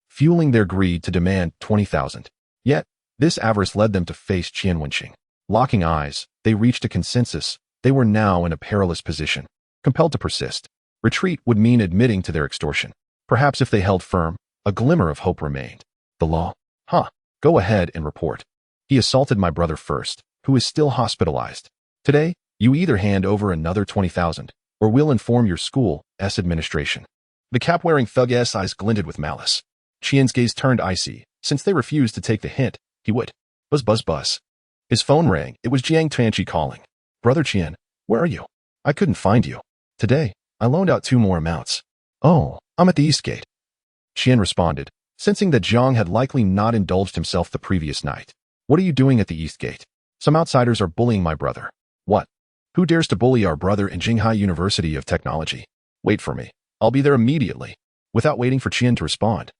fueling their greed to demand 20,000. Yet, this avarice led them to face Qian Wenxing. Locking eyes, they reached a consensus. They were now in a perilous position. Compelled to persist, retreat would mean admitting to their extortion. Perhaps if they held firm, a glimmer of hope remained. The law? Huh. Go ahead and report. He assaulted my brother first, who is still hospitalized. Today, you either hand over another 20,000, or we'll inform your school's administration. The cap-wearing thug's eyes glinted with malice. Qian's gaze turned icy. Since they refused to take the hint, he would. Buzz buzz buzz. His phone rang. It was Jiang Tianqi calling. "Brother Qian, where are you? I couldn't find you. Today, I loaned out 2 more amounts." "Oh, I'm at the East Gate." Qian responded, sensing that Jiang had likely not indulged himself the previous night. "What are you doing at the East Gate? Some outsiders are bullying my brother." "What? Who dares to bully our brother in Jinghai University of Technology?" "Wait for me. I'll be there immediately." Without waiting for Qian to respond,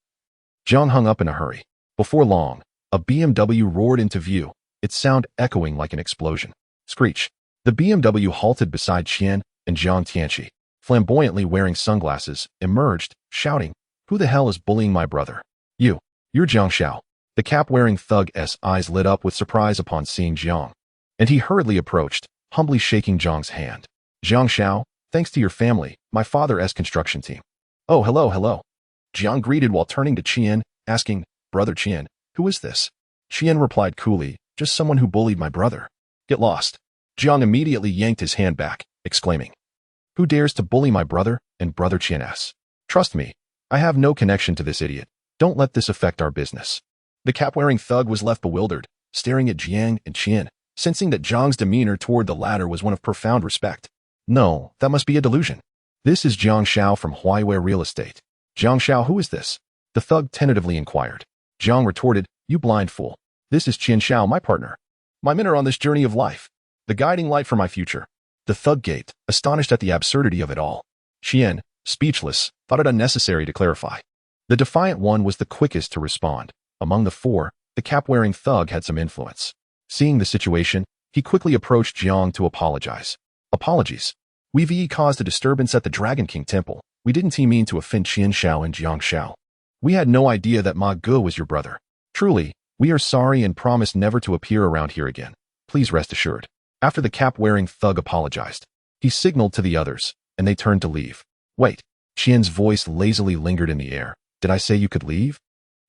Jiang hung up in a hurry. Before long, a BMW roared into view, its sound echoing like an explosion. Screech. The BMW halted beside Qian, and Jiang Tianqi, flamboyantly wearing sunglasses, emerged, shouting, "Who the hell is bullying my brother?" You're Jiang Xiao." The cap-wearing thug's eyes lit up with surprise upon seeing Jiang, and he hurriedly approached, humbly shaking Jiang's hand. "Jiang Xiao, thanks to your family, my father's construction team." "Oh, hello. Jiang greeted while turning to Qian, asking, "Brother Qian, who is this?" Qian replied coolly, "Just someone who bullied my brother." "Get lost." Jiang immediately yanked his hand back, exclaiming, "Who dares to bully my brother?" And Brother Qian asks, "Trust me, I have no connection to this idiot. Don't let this affect our business." The cap-wearing thug was left bewildered, staring at Jiang and Qian, sensing that Jiang's demeanor toward the latter was one of profound respect. No, that must be a delusion. "This is Jiang Xiao from Huaiwei Real Estate." "Jiang Xiao, who is this?" the thug tentatively inquired. Jiang retorted, "You blind fool. This is Qian Xiao, my partner. My men are on this journey of life, the guiding light for my future." The thug gaped, astonished at the absurdity of it all. Qian, speechless, thought it unnecessary to clarify. The defiant one was the quickest to respond. Among the four, the cap-wearing thug had some influence. Seeing the situation, he quickly approached Jiang to apologize. "Apologies. We've caused a disturbance at the Dragon King Temple. We didn't mean to offend Qian Xiao and Jiang Xiao. We had no idea that Ma Ge was your brother. Truly, we are sorry and promise never to appear around here again. Please rest assured." After the cap-wearing thug apologized, he signaled to the others, and they turned to leave. "Wait." Qian's voice lazily lingered in the air. "Did I say you could leave?"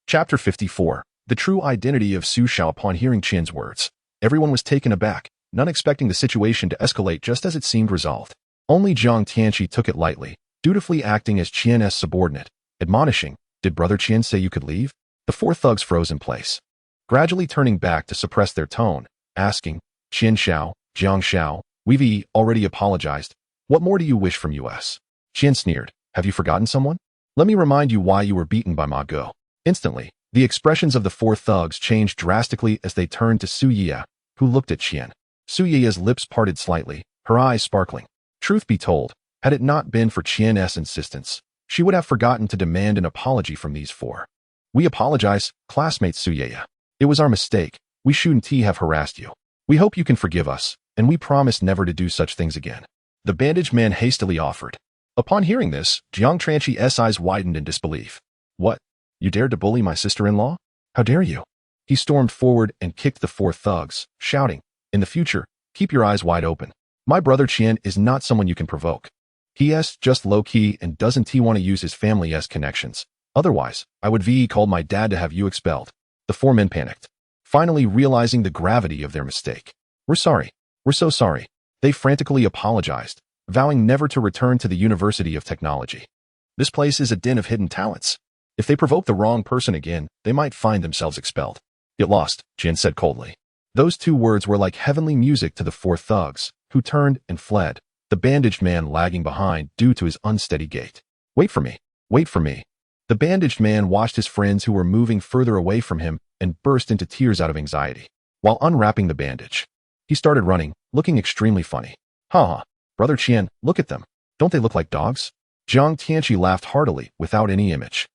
Chapter 54. The true identity of Su Xiao. Upon hearing Qian's words, everyone was taken aback, none expecting the situation to escalate just as it seemed resolved. Only Jiang Tianqi took it lightly, dutifully acting as Qian's subordinate, admonishing, "Did Brother Qian say you could leave?" The four thugs froze in place, gradually turning back to suppress their tone, asking, "Qian Xiao, Jiang Xiao, we've already apologized. What more do you wish from us?" Qian sneered, "Have you forgotten someone? Let me remind you why you were beaten by Ma Ge." Instantly, the expressions of the four thugs changed drastically as they turned to Su Ye, who looked at Qian. Su Ye's lips parted slightly, her eyes sparkling. Truth be told, had it not been for Qian's insistence, she would have forgotten to demand an apology from these four. "We apologize, classmate Su Ye. It was our mistake. We shouldn't have harassed you. We hope you can forgive us, and we promise never to do such things again," the bandaged man hastily offered. Upon hearing this, Jiang Tianqi's eyes widened in disbelief. "What? You dared to bully my sister-in-law? How dare you?" He stormed forward and kicked the four thugs, shouting, "In the future, keep your eyes wide open. My brother Qian is not someone you can provoke. He's just low-key and doesn't want to use his family's connections. Otherwise, I would called my dad to have you expelled." The four men panicked, finally realizing the gravity of their mistake. "We're sorry. We're so sorry." They frantically apologized, vowing never to return to the University of Technology. This place is a den of hidden talents. If they provoke the wrong person again, they might find themselves expelled. "Get lost," Qian said coldly. Those two words were like heavenly music to the four thugs, who turned and fled, the bandaged man lagging behind due to his unsteady gait. "Wait for me. Wait for me." The bandaged man watched his friends who were moving further away from him and burst into tears out of anxiety. While unwrapping the bandage, he started running, looking extremely funny. "Ha ha. Brother Qian, look at them. Don't they look like dogs?" Jiang Tianqi laughed heartily, without any image.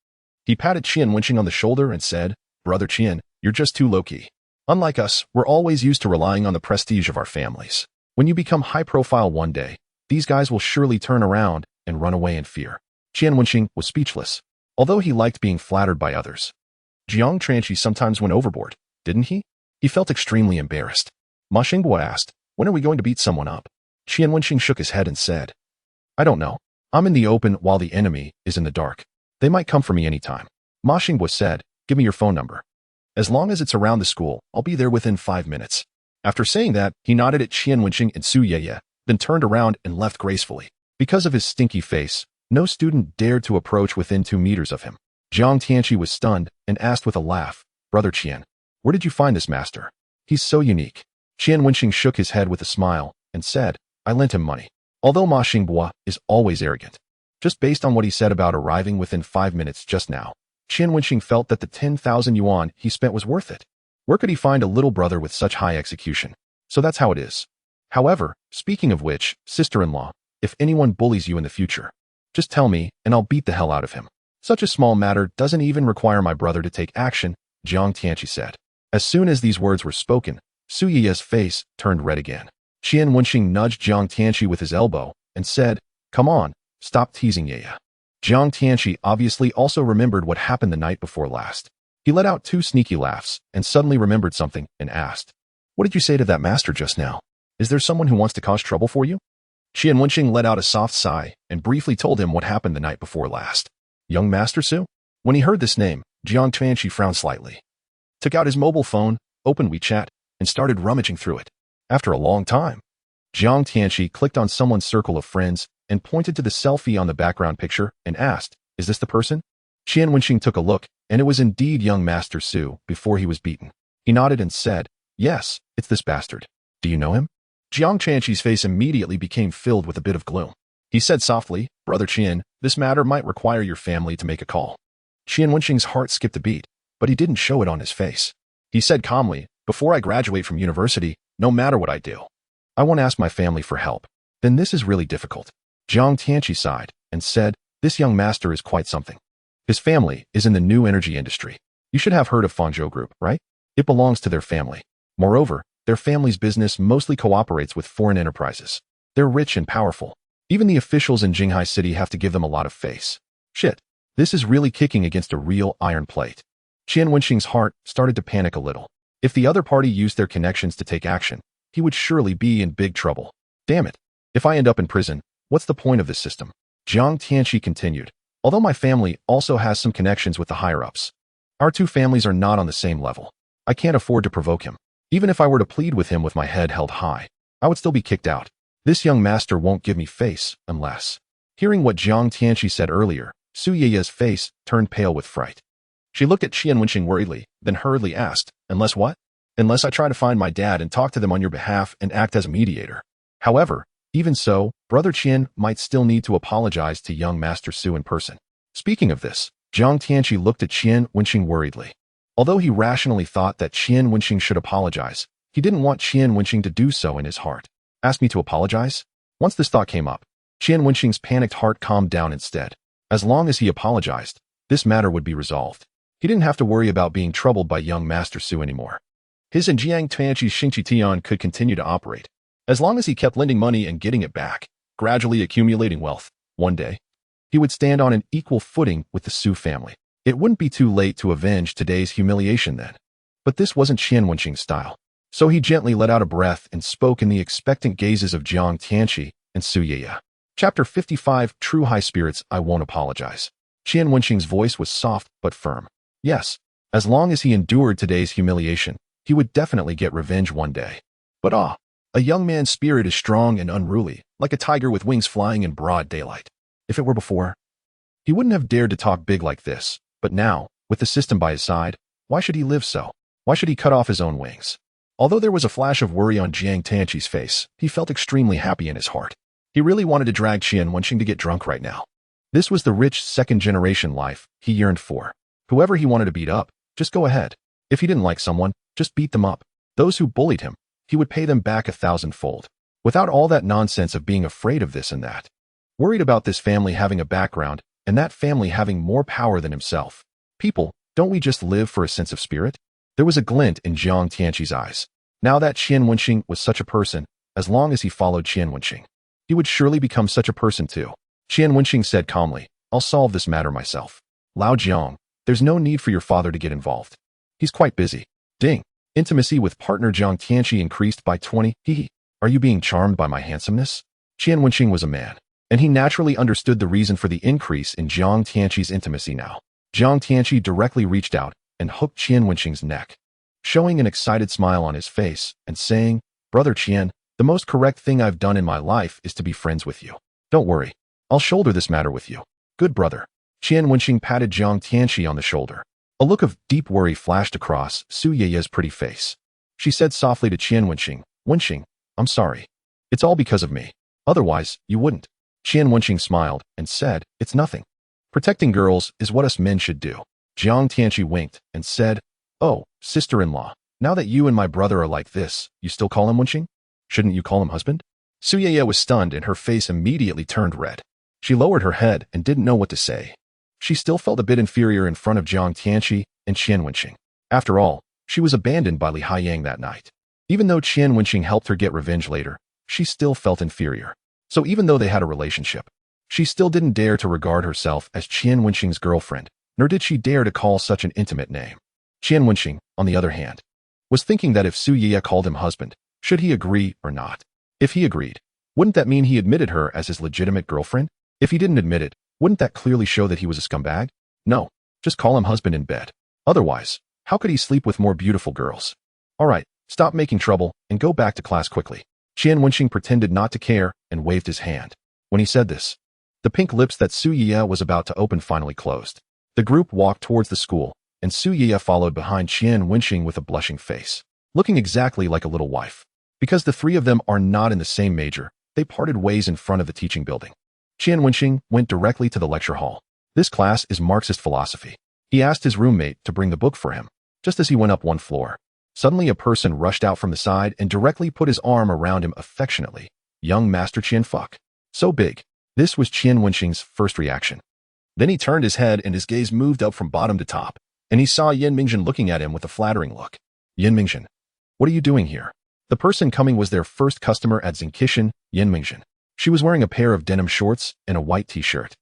He patted Qian Wenxing on the shoulder and said, "Brother Qian, you're just too low-key. Unlike us, we're always used to relying on the prestige of our families. When you become high-profile one day, these guys will surely turn around and run away in fear." Qian Wenxing was speechless, although he liked being flattered by others. Jiang Tianqi sometimes went overboard, didn't he? He felt extremely embarrassed. Ma Xinghua asked, "When are we going to beat someone up?" Qian Wenxing shook his head and said, "I don't know. I'm in the open while the enemy is in the dark. They might come for me anytime." Ma Xinghua said, "Give me your phone number. As long as it's around the school, I'll be there within 5 minutes." After saying that, he nodded at Qian Wenxing and Su Ye, then turned around and left gracefully. Because of his stinky face, no student dared to approach within 2 meters of him. Jiang Tianqi was stunned and asked with a laugh, "Brother Qian, where did you find this master? He's so unique." Qian Wenxing shook his head with a smile and said, "I lent him money." Although Ma Xinghua is always arrogant, just based on what he said about arriving within 5 minutes just now, Qian Wenxing felt that the 10,000 yuan he spent was worth it. Where could he find a little brother with such high execution? So that's how it is. However, speaking of which, sister-in-law, if anyone bullies you in the future, just tell me and I'll beat the hell out of him. Such a small matter doesn't even require my brother to take action, Jiang Tianqi said. As soon as these words were spoken, Su Ye's face turned red again. Qian Wenxing nudged Jiang Tianqi with his elbow and said, "Come on, stop teasing Ye." Jiang Tianqi obviously also remembered what happened the night before last. He let out 2 sneaky laughs and suddenly remembered something and asked, "What did you say to that master just now? Is there someone who wants to cause trouble for you?" Qian Wenxing let out a soft sigh and briefly told him what happened the night before last. "Young Master Su?" When he heard this name, Jiang Tianqi frowned slightly, took out his mobile phone, opened WeChat, and started rummaging through it. After a long time, Jiang Tianqi clicked on someone's circle of friends and pointed to the selfie on the background picture and asked, "Is this the person?" Qian Wenxing took a look, and it was indeed young Master Su before he was beaten. He nodded and said, "Yes, it's this bastard. Do you know him?" Jiang Tianqi's face immediately became filled with a bit of gloom. He said softly, "Brother Qian, this matter might require your family to make a call." Qian Wenxing's heart skipped a beat, but he didn't show it on his face. He said calmly, "Before I graduate from university, no matter what I do, I won't ask my family for help. Then this is really difficult." Jiang Tianqi sighed and said, "This young master is quite something. His family is in the new energy industry. You should have heard of Fangzhou Group, right? It belongs to their family. Moreover, their family's business mostly cooperates with foreign enterprises. They're rich and powerful. Even the officials in Jinghai City have to give them a lot of face. Shit, this is really kicking against a real iron plate." Qian Wenxing's heart started to panic a little. If the other party used their connections to take action, he would surely be in big trouble. Damn it. If I end up in prison, what's the point of this system? Jiang Tianqi continued, "Although my family also has some connections with the higher-ups, our two families are not on the same level. I can't afford to provoke him. Even if I were to plead with him with my head held high, I would still be kicked out. This young master won't give me face unless..." Hearing what Jiang Tianqi said earlier, Su Yeye's face turned pale with fright. She looked at Qian Wenxing worriedly, then hurriedly asked, "Unless what?" "Unless I try to find my dad and talk to them on your behalf and act as a mediator. However, even so, Brother Qian might still need to apologize to young Master Su in person." Speaking of this, Jiang Tianqi looked at Qian Wenxing worriedly. Although he rationally thought that Qian Wenxing should apologize, he didn't want Qian Wenxing to do so in his heart. "Ask me to apologize?" Once this thought came up, Qian Wenxing's panicked heart calmed down instead. As long as he apologized, this matter would be resolved. He didn't have to worry about being troubled by young Master Su anymore. His and Jiang Tianqi's Xingqi Tian could continue to operate, as long as he kept lending money and getting it back, gradually accumulating wealth. One day, he would stand on an equal footing with the Su family. It wouldn't be too late to avenge today's humiliation then. But this wasn't Qian Wenxing's style. So he gently let out a breath and spoke in the expectant gazes of Jiang Tianqi and Su Yeye. Chapter 55, True High Spirits, I Won't Apologize. Qian Wenxing's voice was soft but firm. Yes, as long as he endured today's humiliation, he would definitely get revenge one day. But a young man's spirit is strong and unruly, like a tiger with wings flying in broad daylight. If it were before, he wouldn't have dared to talk big like this. But now, with the system by his side, why should he live so? Why should he cut off his own wings? Although there was a flash of worry on Jiang Tianqi's face, he felt extremely happy in his heart. He really wanted to drag Qian Wenxing to get drunk right now. This was the rich second-generation life he yearned for. Whoever he wanted to beat up, just go ahead. If he didn't like someone, just beat them up. Those who bullied him, he would pay them back 1,000-fold. Without all that nonsense of being afraid of this and that. Worried about this family having a background, and that family having more power than himself. People, don't we just live for a sense of spirit? There was a glint in Jiang Tianqi's eyes. Now that Qian Wenxing was such a person, as long as he followed Qian Wenxing, he would surely become such a person too. Qian Wenxing said calmly, "I'll solve this matter myself. Lao Jiang, there's no need for your father to get involved. He's quite busy." Ding. Intimacy with partner Jiang Tianqi increased by 20. Are you being charmed by my handsomeness? Qian Wenxing was a man, and he naturally understood the reason for the increase in Jiang Tianqi's intimacy now. Jiang Tianqi directly reached out and hooked Qian Wenxing's neck, showing an excited smile on his face and saying, "Brother Qian, the most correct thing I've done in my life is to be friends with you. Don't worry, I'll shoulder this matter with you. Good brother." Qian Wenxing patted Jiang Tianqi on the shoulder. A look of deep worry flashed across Su Yeye's pretty face. She said softly to Qian Wenxing, "Wenxing, I'm sorry. It's all because of me. Otherwise, you wouldn't." Qian Wenxing smiled and said, "It's nothing. Protecting girls is what us men should do." Jiang Tianqi winked and said, "Oh, sister-in-law, now that you and my brother are like this, you still call him Wenxing? Shouldn't you call him husband?" Su Yeye was stunned and her face immediately turned red. She lowered her head and didn't know what to say. She still felt a bit inferior in front of Jiang Tianqi and Qian Wenxing. After all, she was abandoned by Li Haiyang that night. Even though Qian Wenxing helped her get revenge later, she still felt inferior. So even though they had a relationship, she still didn't dare to regard herself as Qian Wenxing's girlfriend, nor did she dare to call such an intimate name. Qian Wenxing, on the other hand, was thinking that if Su Yeye called him husband, should he agree or not? If he agreed, wouldn't that mean he admitted her as his legitimate girlfriend? If he didn't admit it, wouldn't that clearly show that he was a scumbag? No. Just call him husband in bed. Otherwise, how could he sleep with more beautiful girls? All right, stop making trouble and go back to class quickly. Qian Wenxing pretended not to care and waved his hand. When he said this, the pink lips that Su Yiya was about to open finally closed. The group walked towards the school, and Su Yiya followed behind Qian Wenxing with a blushing face, looking exactly like a little wife. Because the three of them are not in the same major, they parted ways in front of the teaching building. Qian Wenxing went directly to the lecture hall. This class is Marxist philosophy. He asked his roommate to bring the book for him. Just as he went up one floor, suddenly a person rushed out from the side and directly put his arm around him affectionately. Young Master Qian, fuck. So big. This was Qian Wenxing's first reaction. Then he turned his head and his gaze moved up from bottom to top, and he saw Yan Mingjin looking at him with a flattering look. Yan Mingjin, what are you doing here? The person coming was their first customer at Zinkishan, Yan Mingjin. She was wearing a pair of denim shorts and a white t-shirt,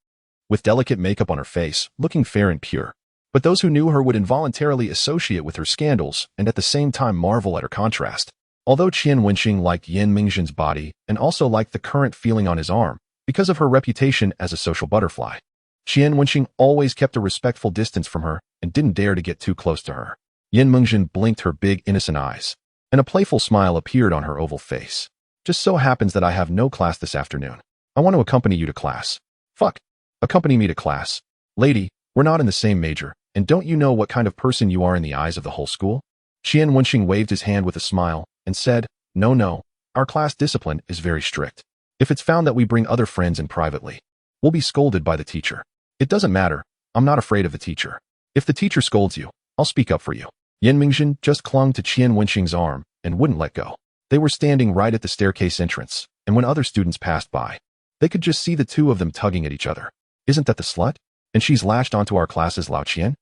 with delicate makeup on her face, looking fair and pure. But those who knew her would involuntarily associate with her scandals and at the same time marvel at her contrast. Although Qian Wenxing liked Yan Mingjin's body and also liked the current feeling on his arm because of her reputation as a social butterfly, Qian Wenxing always kept a respectful distance from her and didn't dare to get too close to her. Yan Mingjin blinked her big innocent eyes, and a playful smile appeared on her oval face. Just so happens that I have no class this afternoon. I want to accompany you to class. Fuck. Accompany me to class. Lady, we're not in the same major, and don't you know what kind of person you are in the eyes of the whole school? Qian Wenxing waved his hand with a smile and said, No, our class discipline is very strict. If it's found that we bring other friends in privately, we'll be scolded by the teacher. It doesn't matter. I'm not afraid of the teacher. If the teacher scolds you, I'll speak up for you. Yan Mingjin just clung to Qian Wenxing's arm and wouldn't let go. They were standing right at the staircase entrance, and when other students passed by, they could just see the two of them tugging at each other. Isn't that the slut? And she's latched onto our classes, Lao Qian?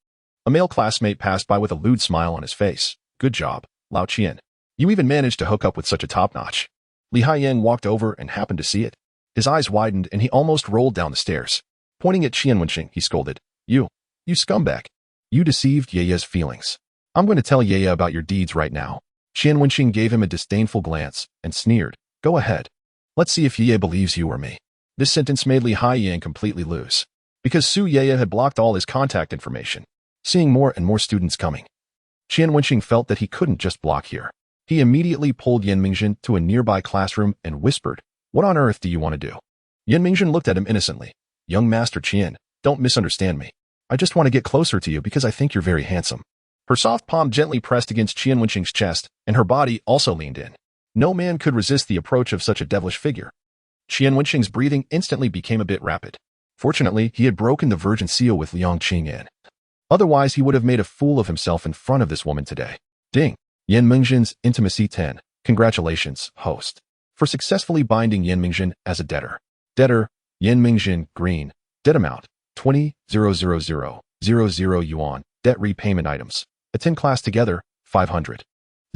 A male classmate passed by with a lewd smile on his face. Good job, Lao Qian. You even managed to hook up with such a top-notch. Li Haiyang walked over and happened to see it. His eyes widened and he almost rolled down the stairs. Pointing at Qian Wenxing, he scolded, You scumbag. You deceived Yeye's feelings. I'm going to tell Yeye about your deeds right now. Qian Wenxing gave him a disdainful glance and sneered, Go ahead. Let's see if Yeye believes you or me. This sentence made Li Haiyang completely lose, because Su Yeye had blocked all his contact information. Seeing more and more students coming, Qian Wenxing felt that he couldn't just block here. He immediately pulled Yan Mingjin to a nearby classroom and whispered, What on earth do you want to do? Yan Mingjin looked at him innocently. Young Master Qian, don't misunderstand me. I just want to get closer to you because I think you're very handsome. Her soft palm gently pressed against Qian Wenxing's chest, and her body also leaned in. No man could resist the approach of such a devilish figure. Qian Wenxing's breathing instantly became a bit rapid. Fortunately, he had broken the virgin seal with Liang Qingyan. Otherwise, he would have made a fool of himself in front of this woman today. Ding! Yan Mingjin's intimacy 10. Congratulations, host, for successfully binding Yan Mingjin as a debtor. Debtor, Yan Mingjin, green. Debt amount, 20,000,000 yuan. Debt repayment items. Attend class together, 500.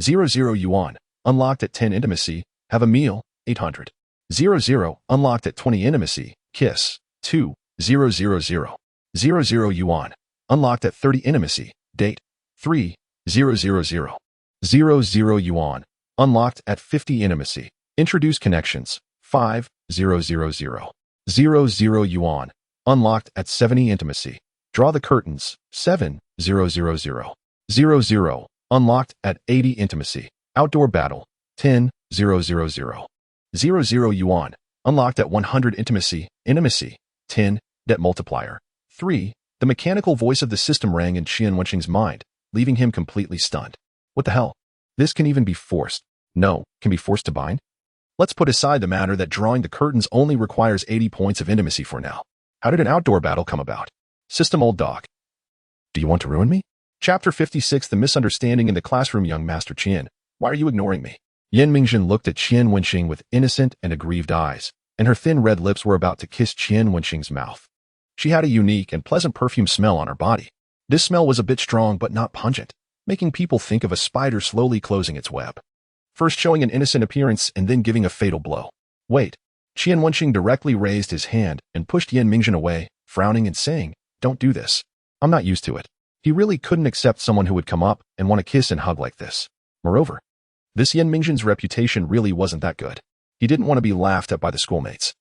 00 yuan. Unlocked at 10 intimacy. Have a meal, 800. 00. Unlocked at 20 intimacy. Kiss, 2,000. 00 yuan. Unlocked at 30 intimacy. Date, 3,000. 00 yuan. Unlocked at 50 intimacy. Introduce connections, 5,000. 00 yuan. Unlocked at 70 intimacy. Draw the curtains, 7,000. 00. Unlocked at 80 intimacy. Outdoor battle, 10,000. 00 yuan. Unlocked at 100 intimacy. Intimacy, 10. Debt multiplier, 3. The mechanical voice of the system rang in Qian Wenxing's mind, leaving him completely stunned. What the hell? This can even be forced. No, can be forced to bind? Let's put aside the matter that drawing the curtains only requires 80 points of intimacy for now. How did an outdoor battle come about? System old dog. Do you want to ruin me? Chapter 56. The misunderstanding in the classroom. Young Master Qian, why are you ignoring me? Yan Mingjin looked at Qian Wenxing with innocent and aggrieved eyes, and her thin red lips were about to kiss Qian Wenxing's mouth. She had a unique and pleasant perfume smell on her body. This smell was a bit strong but not pungent, making people think of a spider slowly closing its web. First showing an innocent appearance and then giving a fatal blow. Wait. Qian Wenxing directly raised his hand and pushed Yan Mingjin away, frowning and saying, Don't do this. I'm not used to it. He really couldn't accept someone who would come up and want to kiss and hug like this. Moreover, this Yan Mingjin's reputation really wasn't that good. He didn't want to be laughed at by the schoolmates.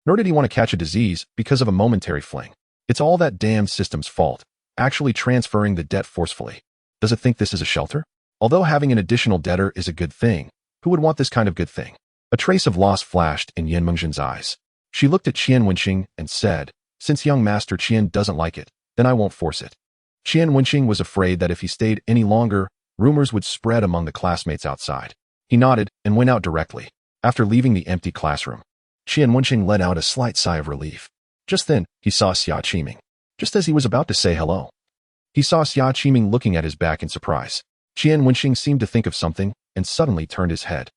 Nor did he want to catch a disease because of a momentary fling. It's all that damned system's fault. actually transferring the debt forcefully. Does it think this is a shelter? Although having an additional debtor is a good thing, who would want this kind of good thing? A trace of loss flashed in Yan Mengzhen's eyes. She looked at Qian Wenxing and said, since young Master Qian doesn't like it, then I won't force it. Qian Wenxing was afraid that if he stayed any longer, rumors would spread among the classmates outside. He nodded and went out directly. After leaving the empty classroom, Qian Wenxing let out a slight sigh of relief. Just then, he saw Xia Qiming. Just as he was about to say hello, he saw Xia Qiming looking at his back in surprise. Qian Wenxing seemed to think of something and suddenly turned his head.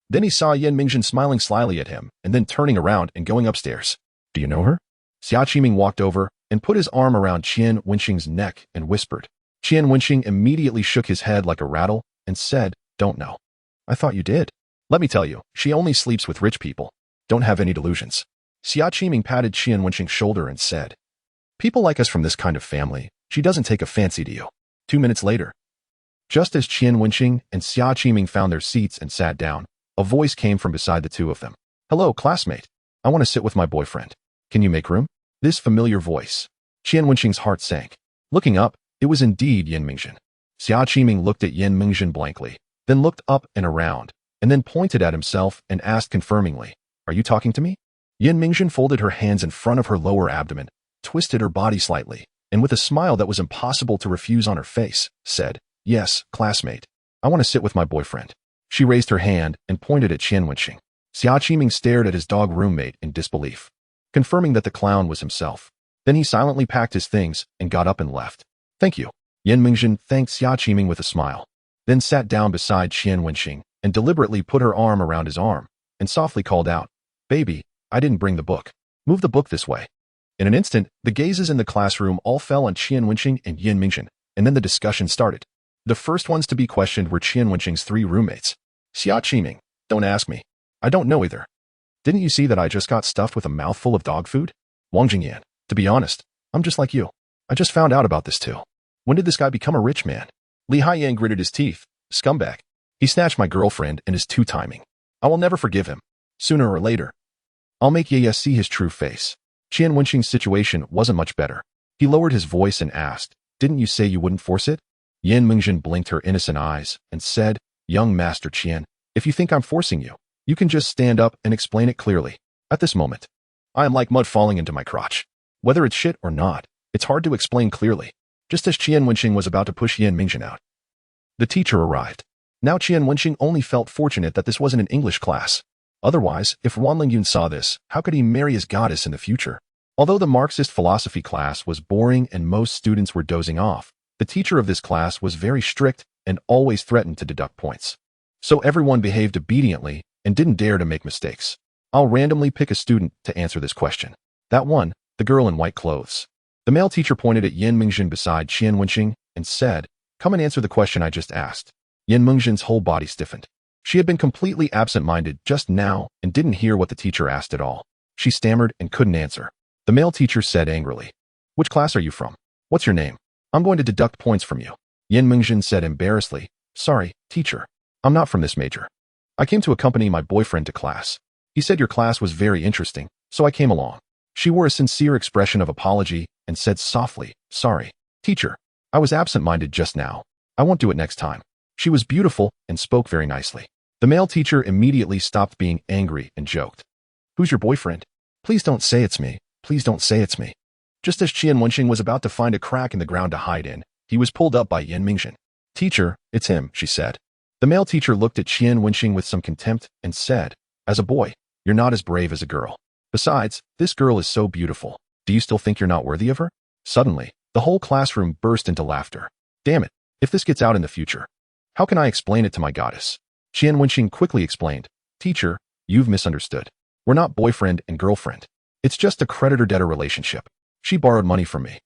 Then he saw Yan Mengzhen smiling slyly at him and then turning around and going upstairs. Do you know her? Xia Qiming walked over and put his arm around Qian Wenxing's neck and whispered. Qian Wenxing immediately shook his head like a rattle and said, don't know. I thought you did. Let me tell you, she only sleeps with rich people. Don't have any delusions. Xia Qiming patted Qian Wenxing's shoulder and said, people like us from this kind of family, she doesn't take a fancy to you. 2 minutes later, just as Qian Wenxing and Xia Qiming found their seats and sat down, a voice came from beside the two of them. Hello, classmate. I want to sit with my boyfriend. Can you make room? This familiar voice. Qian Wenxing's heart sank. Looking up, it was indeed Yan Mengzhen. Xia Qiming looked at Yan Mengzhen blankly, then looked up and around, and then pointed at himself and asked confirmingly, are you talking to me? Yan Mengzhen folded her hands in front of her lower abdomen, twisted her body slightly, and with a smile that was impossible to refuse on her face, said, yes, classmate. I want to sit with my boyfriend. She raised her hand and pointed at Qian Wenxing. Xia Qiming stared at his dog roommate in disbelief, confirming that the clown was himself. Then he silently packed his things and got up and left. Thank you. Yan Mengzhen thanked Xia Qiming with a smile, then sat down beside Qian Wenxing and deliberately put her arm around his arm and softly called out, baby, I didn't bring the book. Move the book this way. In an instant, the gazes in the classroom all fell on Qian Wenxing and Yan Mengzhen, and then the discussion started. The first ones to be questioned were Qian Wenxing's 3 roommates. Xia Qiming, don't ask me. I don't know either. Didn't you see that I just got stuffed with a mouthful of dog food? Wang Jingyan, to be honest, I'm just like you. I just found out about this too. When did this guy become a rich man? Li Haiyang gritted his teeth. Scumbag. He snatched my girlfriend and is two-timing. I will never forgive him. Sooner or later, I'll make Ye see his true face. Qian Wenxing's situation wasn't much better. He lowered his voice and asked, didn't you say you wouldn't force it? Yan Mengzhen blinked her innocent eyes and said, young Master Qian, if you think I'm forcing you, you can just stand up and explain it clearly. At this moment, I am like mud falling into my crotch. Whether it's shit or not, it's hard to explain clearly. Just as Qian Wenxing was about to push Yan Mengzhen out, the teacher arrived. Now Qian Wenxing only felt fortunate that this wasn't an English class. Otherwise, if Wan Lingyun saw this, how could he marry his goddess in the future? Although the Marxist philosophy class was boring and most students were dozing off, the teacher of this class was very strict and always threatened to deduct points. So everyone behaved obediently and didn't dare to make mistakes. I'll randomly pick a student to answer this question. That one, the girl in white clothes. The male teacher pointed at Yan Mengzhen beside Qian Wenxing and said, come and answer the question I just asked. Yan Mengzhen's whole body stiffened. She had been completely absent-minded just now and didn't hear what the teacher asked at all. She stammered and couldn't answer. The male teacher said angrily, which class are you from? What's your name? I'm going to deduct points from you. Yan Mengzhen said embarrassedly, sorry, teacher. I'm not from this major. I came to accompany my boyfriend to class. He said your class was very interesting, so I came along. She wore a sincere expression of apology and said softly, sorry, teacher. I was absent-minded just now. I won't do it next time. She was beautiful and spoke very nicely. The male teacher immediately stopped being angry and joked. Who's your boyfriend? Please don't say it's me. Please don't say it's me. Just as Qian Wenxing was about to find a crack in the ground to hide in, he was pulled up by Yan Mengzhen. Teacher, it's him, she said. The male teacher looked at Qian Wenxing with some contempt and said, as a boy, you're not as brave as a girl. Besides, this girl is so beautiful. Do you still think you're not worthy of her? Suddenly, the whole classroom burst into laughter. Damn it, if this gets out in the future, how can I explain it to my goddess? Qian Wenxing quickly explained, teacher, you've misunderstood. We're not boyfriend and girlfriend. It's just a creditor-debtor relationship. She borrowed money from me.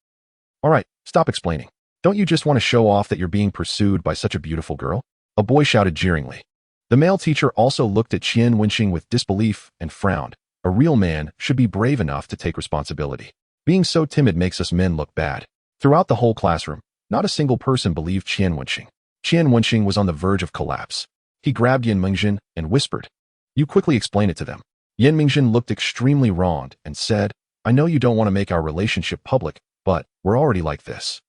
All right, stop explaining. Don't you just want to show off that you're being pursued by such a beautiful girl? A boy shouted jeeringly. The male teacher also looked at Qian Wenxing with disbelief and frowned. A real man should be brave enough to take responsibility. Being so timid makes us men look bad. Throughout the whole classroom, not a single person believed Qian Wenxing. Qian Wenxing was on the verge of collapse. He grabbed Yan Mengzhen and whispered, you quickly explain it to them. Yan Mengzhen looked extremely wronged and said, I know you don't want to make our relationship public, but we're already like this.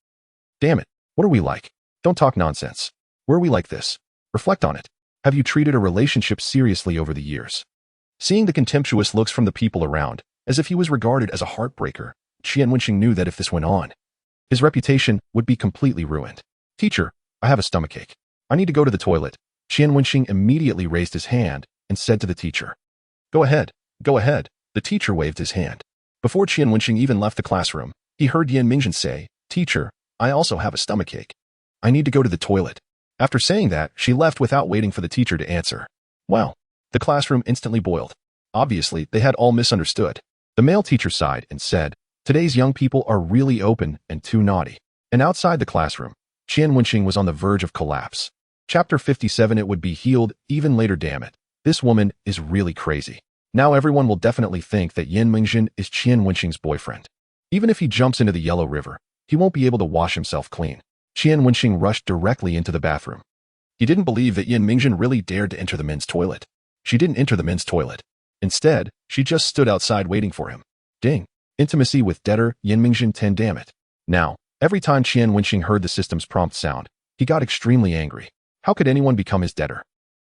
Damn it, what are we like? Don't talk nonsense. Were we like this? Reflect on it. Have you treated a relationship seriously over the years? Seeing the contemptuous looks from the people around, as if he was regarded as a heartbreaker, Qian Wenxing knew that if this went on, his reputation would be completely ruined. Teacher, I have a stomachache. I need to go to the toilet. Qian Wenxing immediately raised his hand and said to the teacher. Go ahead, go ahead. The teacher waved his hand. Before Qian Wenxing even left the classroom, he heard Yan Mingjin say, Teacher, I also have a stomachache. I need to go to the toilet. After saying that, she left without waiting for the teacher to answer. Well, the classroom instantly boiled. Obviously, they had all misunderstood. The male teacher sighed and said, Today's young people are really open and too naughty. And outside the classroom, Qian Wenxing was on the verge of collapse. Chapter 57. It would be healed even later. Damn it. This woman is really crazy. Now everyone will definitely think that Yan Mingjin is Qian Wenxing's boyfriend. Even if he jumps into the Yellow River, he won't be able to wash himself clean. Qian Wenxing rushed directly into the bathroom. He didn't believe that Yan Mingjin really dared to enter the men's toilet. She didn't enter the men's toilet. Instead, she just stood outside waiting for him. Ding. Intimacy with debtor Yan Mingjin 10. Damn it. Now, every time Qian Wenxing heard the system's prompt sound, he got extremely angry. How could anyone become his debtor?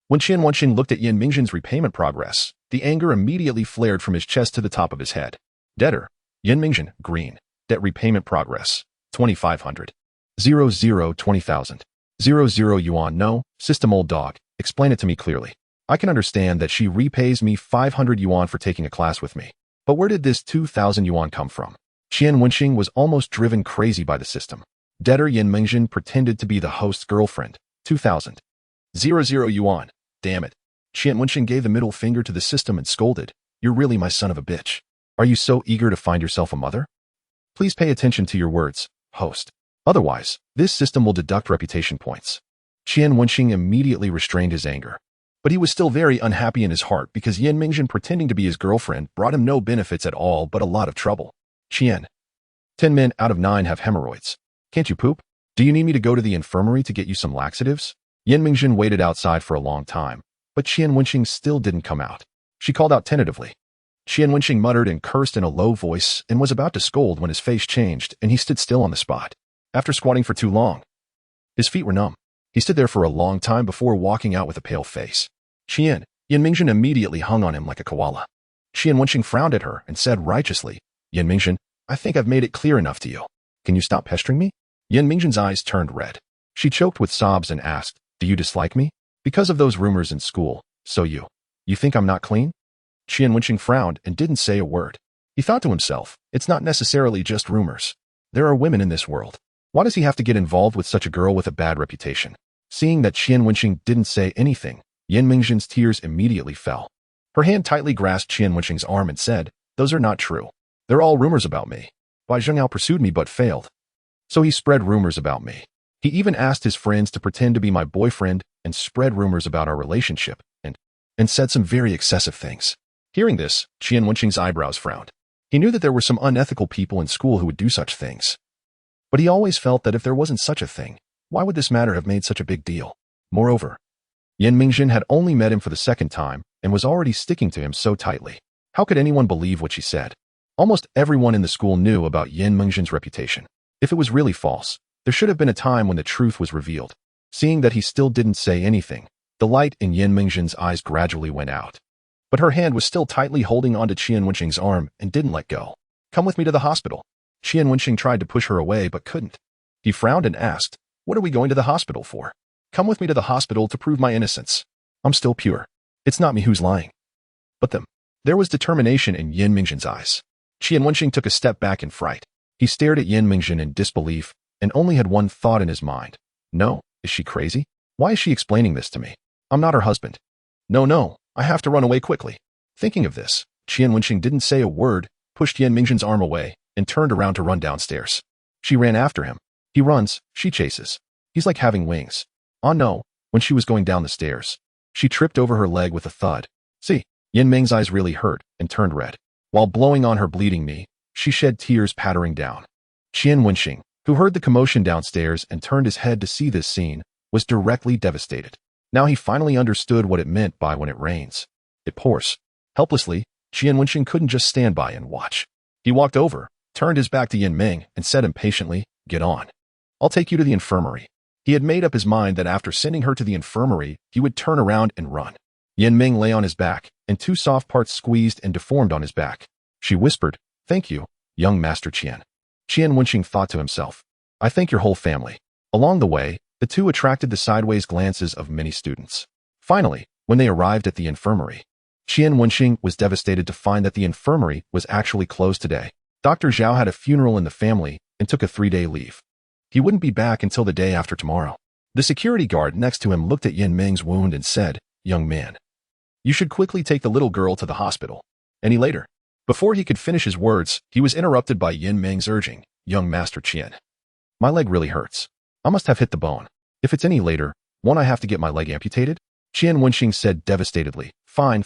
When Qian Wenxing looked at Yan Mingjin's repayment progress, the anger immediately flared from his chest to the top of his head. Debtor, Yan Mingjin, green. Debt repayment progress, 2,500. 20,000. 00 yuan. No, system old dog, explain it to me clearly. I can understand that she repays me 500 yuan for taking a class with me. But where did this 2,000 yuan come from? Qian Wenxing was almost driven crazy by the system. Debtor Yan Mingjin pretended to be the host's girlfriend. 2,000. 00 yuan. Damn it. Qian Wenxing gave the middle finger to the system and scolded. You're really my son of a bitch. Are you so eager to find yourself a mother? Please pay attention to your words, host. Otherwise, this system will deduct reputation points. Qian Wenxing immediately restrained his anger. But he was still very unhappy in his heart because Yan Mingjin pretending to be his girlfriend brought him no benefits at all but a lot of trouble. Qian. 10 men out of 9 have hemorrhoids. Can't you poop? Do you need me to go to the infirmary to get you some laxatives? Yan Mingjin waited outside for a long time, but Qian Wenxing still didn't come out. She called out tentatively. Qian Wenxing muttered and cursed in a low voice and was about to scold when his face changed and he stood still on the spot. After squatting for too long, his feet were numb. He stood there for a long time before walking out with a pale face. Yan Mingjin immediately hung on him like a koala. Qian Wenxing frowned at her and said righteously, Yan Mingjin, I think I've made it clear enough to you. Can you stop pestering me? Yan Mingjin's eyes turned red. She choked with sobs and asked, Do you dislike me? Because of those rumors in school, so you think I'm not clean? Qian Wenxing frowned and didn't say a word. He thought to himself, it's not necessarily just rumors. There are women in this world. Why does he have to get involved with such a girl with a bad reputation? Seeing that Qian Wenxing didn't say anything, Yan Mingjin's tears immediately fell. Her hand tightly grasped Qian Wenxing's arm and said, Those are not true. They're all rumors about me. Bai Zhengyao pursued me but failed. So he spread rumors about me. He even asked his friends to pretend to be my boyfriend and spread rumors about our relationship and said some very excessive things. Hearing this, Qian Wenxing's eyebrows frowned. He knew that there were some unethical people in school who would do such things. But he always felt that if there wasn't such a thing, why would this matter have made such a big deal? Moreover, Yan Mingjin had only met him for the second time and was already sticking to him so tightly. How could anyone believe what she said? Almost everyone in the school knew about Yan Mingjin's reputation. If it was really false, there should have been a time when the truth was revealed. Seeing that he still didn't say anything, the light in Yan Mingjin's eyes gradually went out. But her hand was still tightly holding onto Qian Wenxing's arm and didn't let go. Come with me to the hospital. Qian Wenxing tried to push her away but couldn't. He frowned and asked, What are we going to the hospital for? Come with me to the hospital to prove my innocence. I'm still pure. It's not me who's lying. But them. There was determination in Yan Mingjin's eyes. Qian Wenxing took a step back in fright. He stared at Yan Mingjin in disbelief and only had one thought in his mind. No, is she crazy? Why is she explaining this to me? I'm not her husband. No, I have to run away quickly. Thinking of this, Qian Wenxing didn't say a word, pushed Yan Mingjin's arm away, and turned around to run downstairs. She ran after him. He runs, she chases. He's like having wings. Oh no, when she was going down the stairs, she tripped over her leg with a thud. See, Yan Ming's eyes really hurt and turned red. While blowing on her bleeding knee, she shed tears pattering down. Qian Wenxing, who heard the commotion downstairs and turned his head to see this scene, was directly devastated. Now he finally understood what it meant by when it rains. It pours. Helplessly, Qian Wenxing couldn't just stand by and watch. He walked over, turned his back to Yan Ming, and said impatiently, Get on. I'll take you to the infirmary. He had made up his mind that after sending her to the infirmary, he would turn around and run. Yan Ming lay on his back, and two soft parts squeezed and deformed on his back. She whispered, "Thank you, young Master Qian." Qian Wenxing thought to himself, "I thank your whole family." Along the way, the two attracted the sideways glances of many students. Finally, when they arrived at the infirmary, Qian Wenxing was devastated to find that the infirmary was actually closed today. Dr. Zhao had a funeral in the family and took a 3-day leave. He wouldn't be back until the day after tomorrow. The security guard next to him looked at Yan Ming's wound and said, "Young man, you should quickly take the little girl to the hospital." Any later. Before he could finish his words, he was interrupted by Yan Ming's urging, "Young Master Qian, my leg really hurts. I must have hit the bone. If it's any later, won't I have to get my leg amputated?" Qian Wenxing said devastatedly, Fine.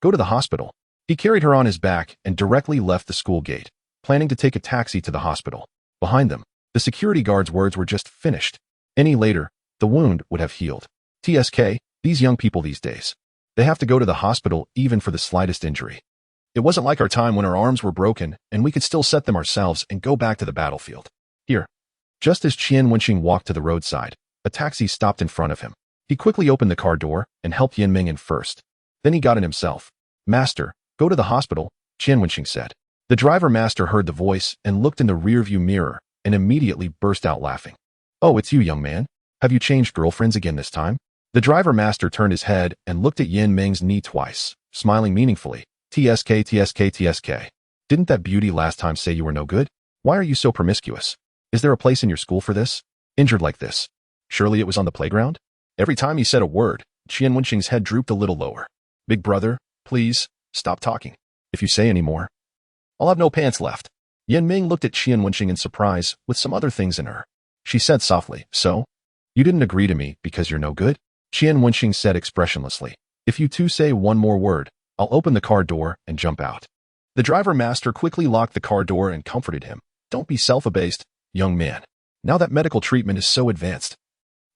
Go to the hospital." He carried her on his back and directly left the school gate, planning to take a taxi to the hospital. Behind them, the security guard's words were just finished. Any later, the wound would have healed. TSK, these young people these days. They have to go to the hospital even for the slightest injury. It wasn't like our time when our arms were broken and we could still set them ourselves and go back to the battlefield. Here. Just as Qian Wenxing walked to the roadside, a taxi stopped in front of him. He quickly opened the car door and helped Yan Ming in first. Then he got in himself. "Master, go to the hospital," Qian Wenxing said. The driver master heard the voice and looked in the rearview mirror and immediately burst out laughing. "Oh, it's you, young man. Have you changed girlfriends again this time?" The driver master turned his head and looked at Yan Ming's knee twice, smiling meaningfully. TSK. Didn't that beauty last time say you were no good? Why are you so promiscuous? Is there a place in your school for this? Injured like this? Surely it was on the playground?" Every time he said a word, Qian Wenxing's head drooped a little lower. "Big brother, please, stop talking. If you say any more, I'll have no pants left." Yan Ming looked at Qian Wenxing in surprise with some other things in her. She said softly, "So? You didn't agree to me because you're no good?" Qian Wenxing said expressionlessly, "If you two say one more word, I'll open the car door and jump out." The driver master quickly locked the car door and comforted him. "Don't be self-abased, young man. Now that medical treatment is so advanced,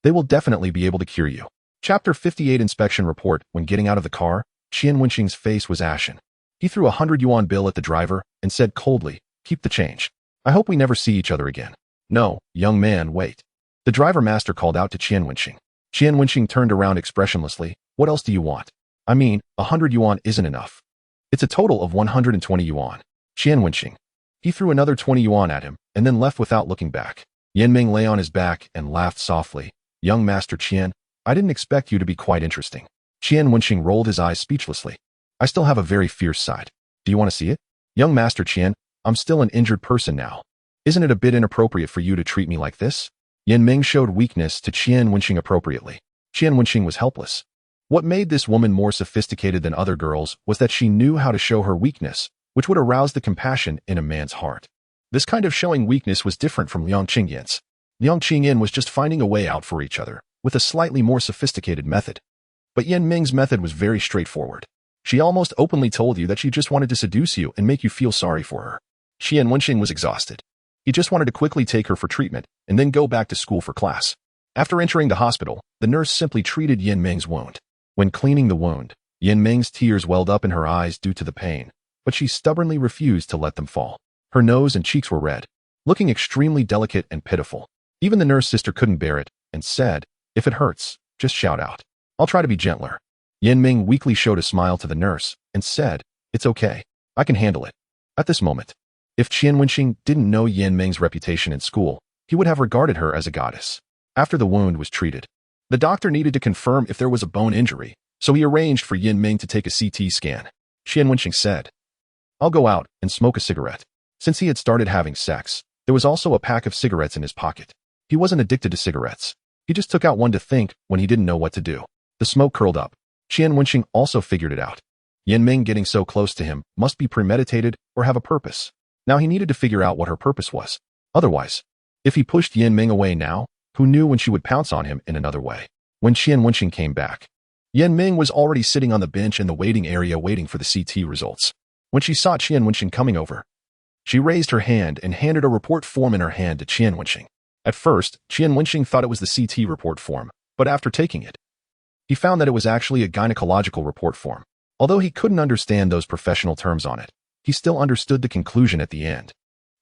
they will definitely be able to cure you." Chapter 58 Inspection Report. When getting out of the car, Qian Wenxing's face was ashen. He threw a 100 yuan bill at the driver and said coldly, "Keep the change. I hope we never see each other again." "No, young man, wait." The driver master called out to Qian Wenxing. Qian Wenxing turned around expressionlessly. "What else do you want? I mean, 100 yuan isn't enough. It's a total of 120 yuan. Qian Wenxing. He threw another 20 yuan at him and then left without looking back. Yan Ming lay on his back and laughed softly. "Young Master Qian, I didn't expect you to be quite interesting." Qian Wenxing rolled his eyes speechlessly. "I still have a very fierce side. Do you want to see it?" "Young Master Qian, I'm still an injured person now. Isn't it a bit inappropriate for you to treat me like this?" Yan Ming showed weakness to Qian Wenxing appropriately. Qian Wenxing was helpless. What made this woman more sophisticated than other girls was that she knew how to show her weakness, which would arouse the compassion in a man's heart. This kind of showing weakness was different from Liang Qingyan's. Liang Qingyan was just finding a way out for each other, with a slightly more sophisticated method. But Yan Ming's method was very straightforward. She almost openly told you that she just wanted to seduce you and make you feel sorry for her. Qian Wenxing was exhausted. He just wanted to quickly take her for treatment and then go back to school for class. After entering the hospital, the nurse simply treated Yan Ming's wound. When cleaning the wound, Yan Ming's tears welled up in her eyes due to the pain, but she stubbornly refused to let them fall. Her nose and cheeks were red, looking extremely delicate and pitiful. Even the nurse sister couldn't bear it and said, "If it hurts, just shout out. I'll try to be gentler." Yan Ming weakly showed a smile to the nurse and said, "It's okay. I can handle it." At this moment, if Qian Wenxing didn't know Yan Ming's reputation in school, he would have regarded her as a goddess. After the wound was treated, the doctor needed to confirm if there was a bone injury, so he arranged for Yan Ming to take a CT scan. Qian Wenxing said, "I'll go out and smoke a cigarette." Since he had started having sex, there was also a pack of cigarettes in his pocket. He wasn't addicted to cigarettes. He just took out one to think when he didn't know what to do. The smoke curled up. Qian Wenxing also figured it out. Yan Ming getting so close to him must be premeditated or have a purpose. Now he needed to figure out what her purpose was. Otherwise, if he pushed Yan Ming away now, who knew when she would pounce on him in another way? When Qian Wenxing came back, Yan Ming was already sitting on the bench in the waiting area waiting for the CT results. When she saw Qian Wenxing coming over, she raised her hand and handed a report form in her hand to Qian Wenxing. At first, Qian Wenxing thought it was the CT report form, but after taking it, he found that it was actually a gynecological report form. Although he couldn't understand those professional terms on it, he still understood the conclusion at the end.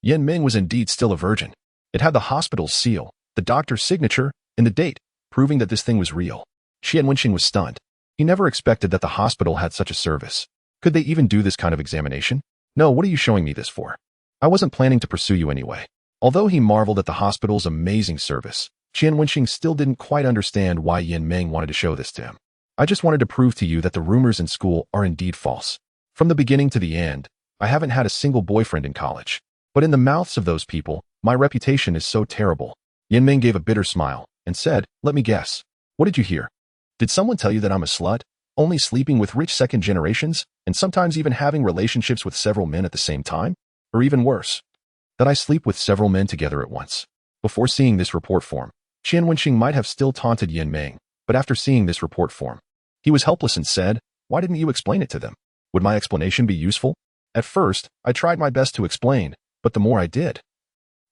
Yan Ming was indeed still a virgin. It had the hospital's seal, the doctor's signature, and the date, proving that this thing was real. Qian Wenxing was stunned. He never expected that the hospital had such a service. Could they even do this kind of examination? No, what are you showing me this for? I wasn't planning to pursue you anyway. Although he marveled at the hospital's amazing service, Qian Wenxing still didn't quite understand why Yin Meng wanted to show this to him. I just wanted to prove to you that the rumors in school are indeed false. From the beginning to the end, I haven't had a single boyfriend in college. But in the mouths of those people, my reputation is so terrible. Yin Meng gave a bitter smile and said, let me guess. What did you hear? Did someone tell you that I'm a slut, only sleeping with rich second generations, and sometimes even having relationships with several men at the same time? Or even worse, that I sleep with several men together at once? Before seeing this report form, Qian Wenxing might have still taunted Yin Meng, but after seeing this report form, he was helpless and said, why didn't you explain it to them? Would my explanation be useful? At first, I tried my best to explain, but the more I did,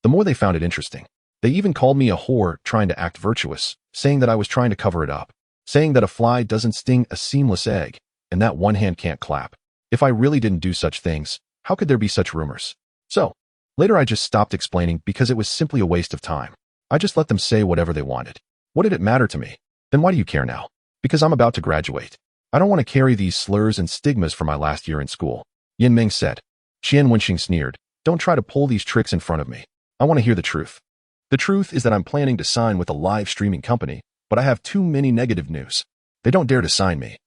the more they found it interesting. They even called me a whore trying to act virtuous, saying that I was trying to cover it up, saying that a fly doesn't sting a seamless egg, and that one hand can't clap. If I really didn't do such things, how could there be such rumors? So, later I just stopped explaining because it was simply a waste of time. I just let them say whatever they wanted. What did it matter to me? Then why do you care now? Because I'm about to graduate. I don't want to carry these slurs and stigmas from my last year in school. Yin Meng said. Qian Wenxing sneered. Don't try to pull these tricks in front of me. I want to hear the truth. The truth is that I'm planning to sign with a live streaming company, but I have too many negative news. They don't dare to sign me.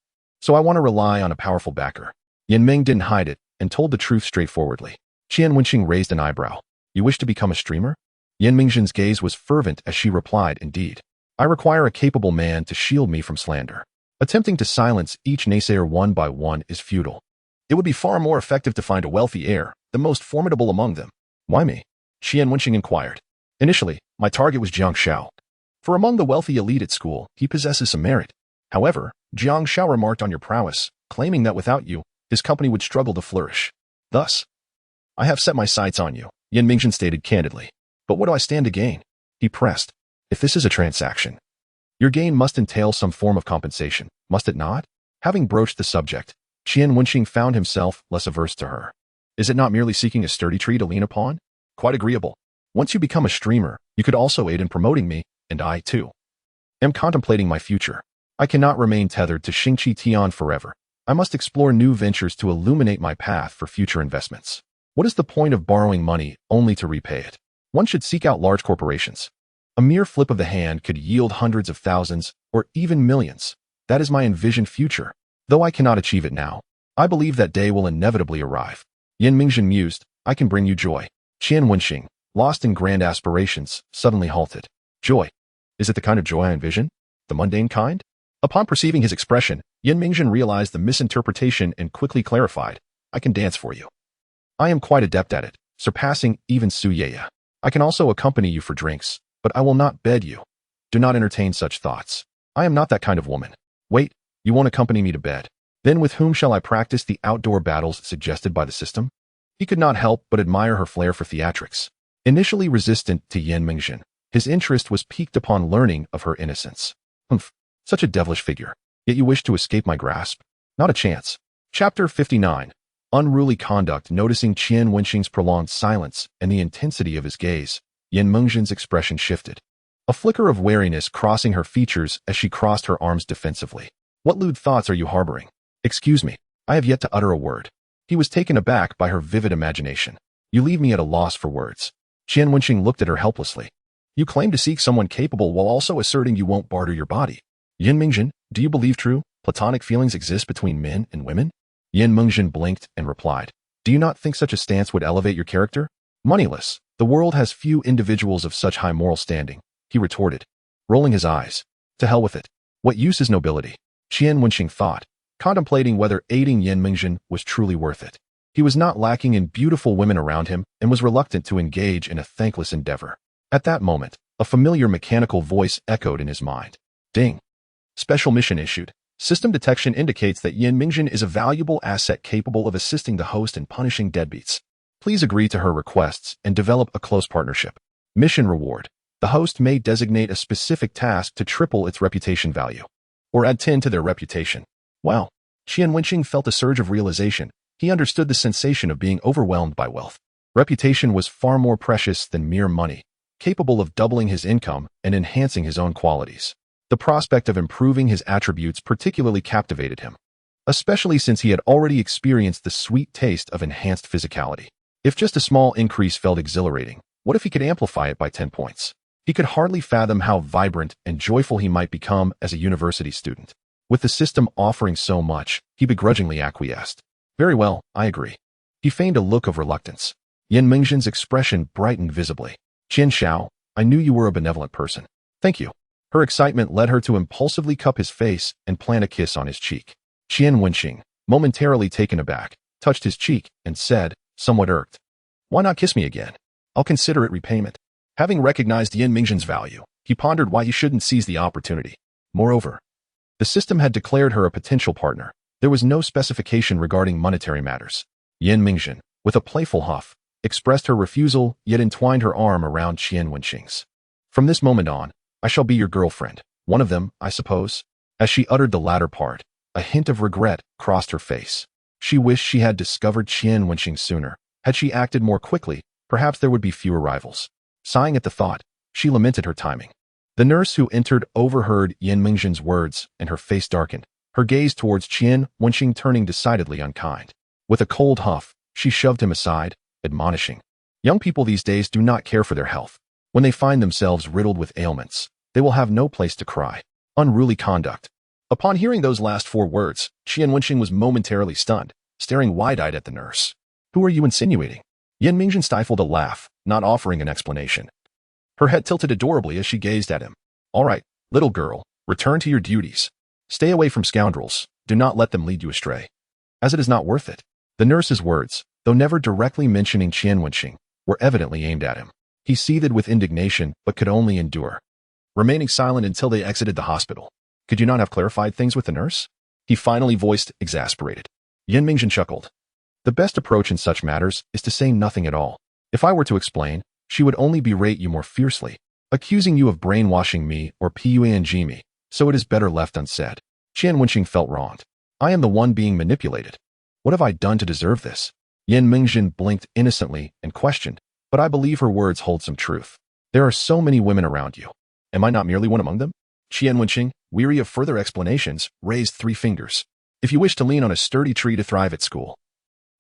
So I want to rely on a powerful backer. Yin Meng didn't hide it and told the truth straightforwardly. Qian Wenxing raised an eyebrow. You wish to become a streamer? Yin Mengzhen's gaze was fervent as she replied, indeed. I require a capable man to shield me from slander. Attempting to silence each naysayer one by one is futile. It would be far more effective to find a wealthy heir, the most formidable among them. Why me? Qian Wenxing inquired. Initially, my target was Jiang Xiao. For among the wealthy elite at school, he possesses some merit. However, Jiang Xiao remarked on your prowess, claiming that without you, his company would struggle to flourish. Thus, I have set my sights on you, Yin Mengzhen stated candidly. But what do I stand to gain? He pressed. If this is a transaction, your gain must entail some form of compensation, must it not? Having broached the subject, Qian Wenxing found himself less averse to her. Is it not merely seeking a sturdy tree to lean upon? Quite agreeable. Once you become a streamer, you could also aid in promoting me, and I, too, am contemplating my future. I cannot remain tethered to Xingqi Tian forever. I must explore new ventures to illuminate my path for future investments. What is the point of borrowing money only to repay it? One should seek out large corporations. A mere flip of the hand could yield hundreds of thousands or even millions. That is my envisioned future. Though I cannot achieve it now, I believe that day will inevitably arrive. Yin Mengzhen mused, I can bring you joy. Qian Wenxing, lost in grand aspirations, suddenly halted. Joy? Is it the kind of joy I envision? The mundane kind? Upon perceiving his expression, Yin Mengzhen realized the misinterpretation and quickly clarified. I can dance for you. I am quite adept at it, surpassing even Su Yeye. I can also accompany you for drinks, but I will not bed you. Do not entertain such thoughts. I am not that kind of woman. Wait, you won't accompany me to bed. Then with whom shall I practice the outdoor battles suggested by the system? He could not help but admire her flair for theatrics. Initially resistant to Yin Mengzhen, his interest was piqued upon learning of her innocence. Humph, such a devilish figure. Yet you wish to escape my grasp? Not a chance. Chapter 59. Unruly conduct. Noticing Qian Wenxing's prolonged silence and the intensity of his gaze, Yin Mengzhen's expression shifted. A flicker of wariness crossing her features as she crossed her arms defensively. What lewd thoughts are you harboring? Excuse me, I have yet to utter a word. He was taken aback by her vivid imagination. You leave me at a loss for words. Qian Wenxing looked at her helplessly. You claim to seek someone capable while also asserting you won't barter your body. Yin Mengzhen, do you believe true, platonic feelings exist between men and women? Yin Mengzhen blinked and replied. Do you not think such a stance would elevate your character? Moneyless, the world has few individuals of such high moral standing, he retorted, rolling his eyes. To hell with it. What use is nobility? Qian Wenxing thought, contemplating whether aiding Yin Mengzhen was truly worth it. He was not lacking in beautiful women around him and was reluctant to engage in a thankless endeavor. At that moment, a familiar mechanical voice echoed in his mind. Ding. Special mission issued. System detection indicates that Yin Mengzhen is a valuable asset capable of assisting the host in punishing deadbeats. Please agree to her requests and develop a close partnership. Mission reward. The host may designate a specific task to triple its reputation value, or add 10 to their reputation. Wow. Qian Wenxing felt a surge of realization. He understood the sensation of being overwhelmed by wealth. Reputation was far more precious than mere money. capable of doubling his income and enhancing his own qualities. The prospect of improving his attributes particularly captivated him, especially since he had already experienced the sweet taste of enhanced physicality. If just a small increase felt exhilarating, what if he could amplify it by 10 points? He could hardly fathom how vibrant and joyful he might become as a university student. With the system offering so much, he begrudgingly acquiesced. Very well, I agree. He feigned a look of reluctance. Qian Wenxing's expression brightened visibly. Qian Xiao, I knew you were a benevolent person. Thank you. Her excitement led her to impulsively cup his face and plant a kiss on his cheek. Qian Wenxing, momentarily taken aback, touched his cheek and said, somewhat irked, why not kiss me again? I'll consider it repayment. Having recognized Qian Wenxing's value, he pondered why he shouldn't seize the opportunity. Moreover, the system had declared her a potential partner. There was no specification regarding monetary matters. Qian Wenxing, with a playful huff, expressed her refusal yet entwined her arm around Qian Wenxing's. From this moment on, I shall be your girlfriend. One of them, I suppose. As she uttered the latter part, a hint of regret crossed her face. She wished she had discovered Qian Wenxing sooner. Had she acted more quickly, perhaps there would be fewer rivals. Sighing at the thought, she lamented her timing. The nurse who entered overheard Qian Wenxing's words, and her face darkened, her gaze towards Qian Wenxing turning decidedly unkind. With a cold huff, she shoved him aside, admonishing, young people these days do not care for their health. When they find themselves riddled with ailments, they will have no place to cry. Unruly conduct. Upon hearing those last 4 words, Qian Wenxing was momentarily stunned, staring wide-eyed at the nurse. Who are you insinuating? Qian Wenxing stifled a laugh, not offering an explanation. Her head tilted adorably as she gazed at him. All right, little girl, return to your duties. Stay away from scoundrels. Do not let them lead you astray, as it is not worth it. The nurse's words, though never directly mentioning Qian Wenxing, were evidently aimed at him. He seethed with indignation, but could only endure, remaining silent until they exited the hospital. Could you not have clarified things with the nurse? He finally voiced, exasperated. Qian Wenxing chuckled. The best approach in such matters is to say nothing at all. If I were to explain, she would only berate you more fiercely, accusing you of brainwashing me or pung me, so it is better left unsaid. Qian Wenxing felt wronged. I am the one being manipulated. What have I done to deserve this? Qian Wenxing blinked innocently and questioned, but I believe her words hold some truth. There are so many women around you. Am I not merely one among them? Qian Wenxing, weary of further explanations, raised 3 fingers. If you wish to lean on a sturdy tree to thrive at school,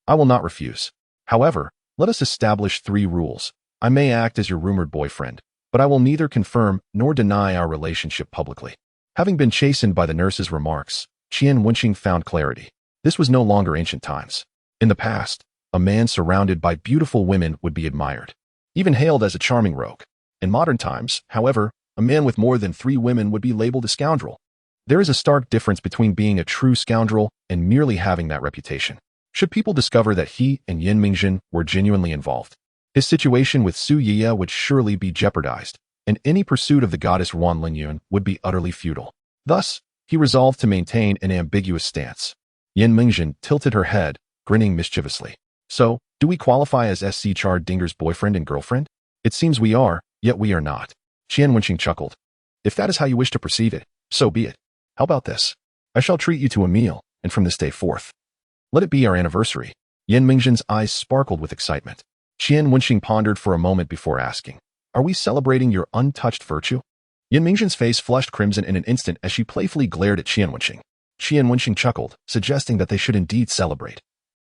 I will not refuse. However, let us establish 3 rules. I may act as your rumored boyfriend, but I will neither confirm nor deny our relationship publicly. Having been chastened by the nurse's remarks, Qian Wenxing found clarity. This was no longer ancient times. In the past, a man surrounded by beautiful women would be admired, even hailed as a charming rogue. In modern times, however, a man with more than 3 women would be labeled a scoundrel. There is a stark difference between being a true scoundrel and merely having that reputation. Should people discover that he and Qian Wenxing were genuinely involved, his situation with Su Yiya would surely be jeopardized, and any pursuit of the goddess Wan Linyun would be utterly futile. Thus, he resolved to maintain an ambiguous stance. Qian Wenxing tilted her head, grinning mischievously. So, do we qualify as SC Char Dinger's boyfriend and girlfriend? It seems we are, yet we are not. Qian Wenxing chuckled. If that is how you wish to perceive it, so be it. How about this? I shall treat you to a meal, and from this day forth, let it be our anniversary. Qian Wenxing's eyes sparkled with excitement. Qian Wenxing pondered for a moment before asking, are we celebrating your untouched virtue? Qian Wenxing's face flushed crimson in an instant as she playfully glared at Qian Wenxing. Qian Wenxing chuckled, suggesting that they should indeed celebrate,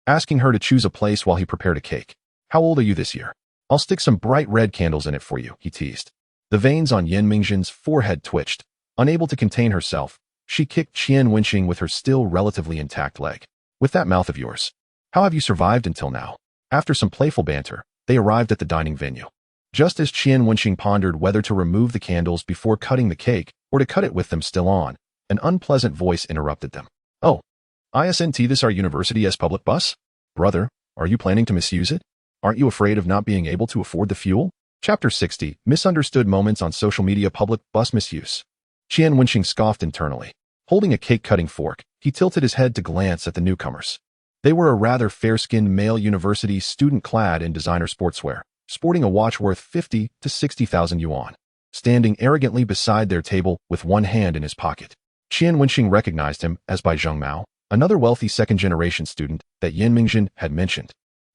asking her to choose a place while he prepared a cake. How old are you this year? I'll stick some bright red candles in it for you, he teased. The veins on Qian Wenxing's forehead twitched. Unable to contain herself, she kicked Qian Wenxing with her still relatively intact leg. With that mouth of yours, how have you survived until now? After some playful banter, they arrived at the dining venue. Just as Qian Wenxing pondered whether to remove the candles before cutting the cake or to cut it with them still on, an unpleasant voice interrupted them. Oh, isn't this our university's public bus? Brother, are you planning to misuse it? Aren't you afraid of not being able to afford the fuel? Chapter 60, Misunderstood Moments on Social Media Public Bus Misuse. Qian Wenxing scoffed internally. Holding a cake-cutting fork, he tilted his head to glance at the newcomers. They were a rather fair-skinned male university student clad in designer sportswear, sporting a watch worth 50 to 60,000 yuan, standing arrogantly beside their table with one hand in his pocket. Qian Wenxing recognized him as Bai Zhengmao, another wealthy second-generation student that Qian Wenxing had mentioned.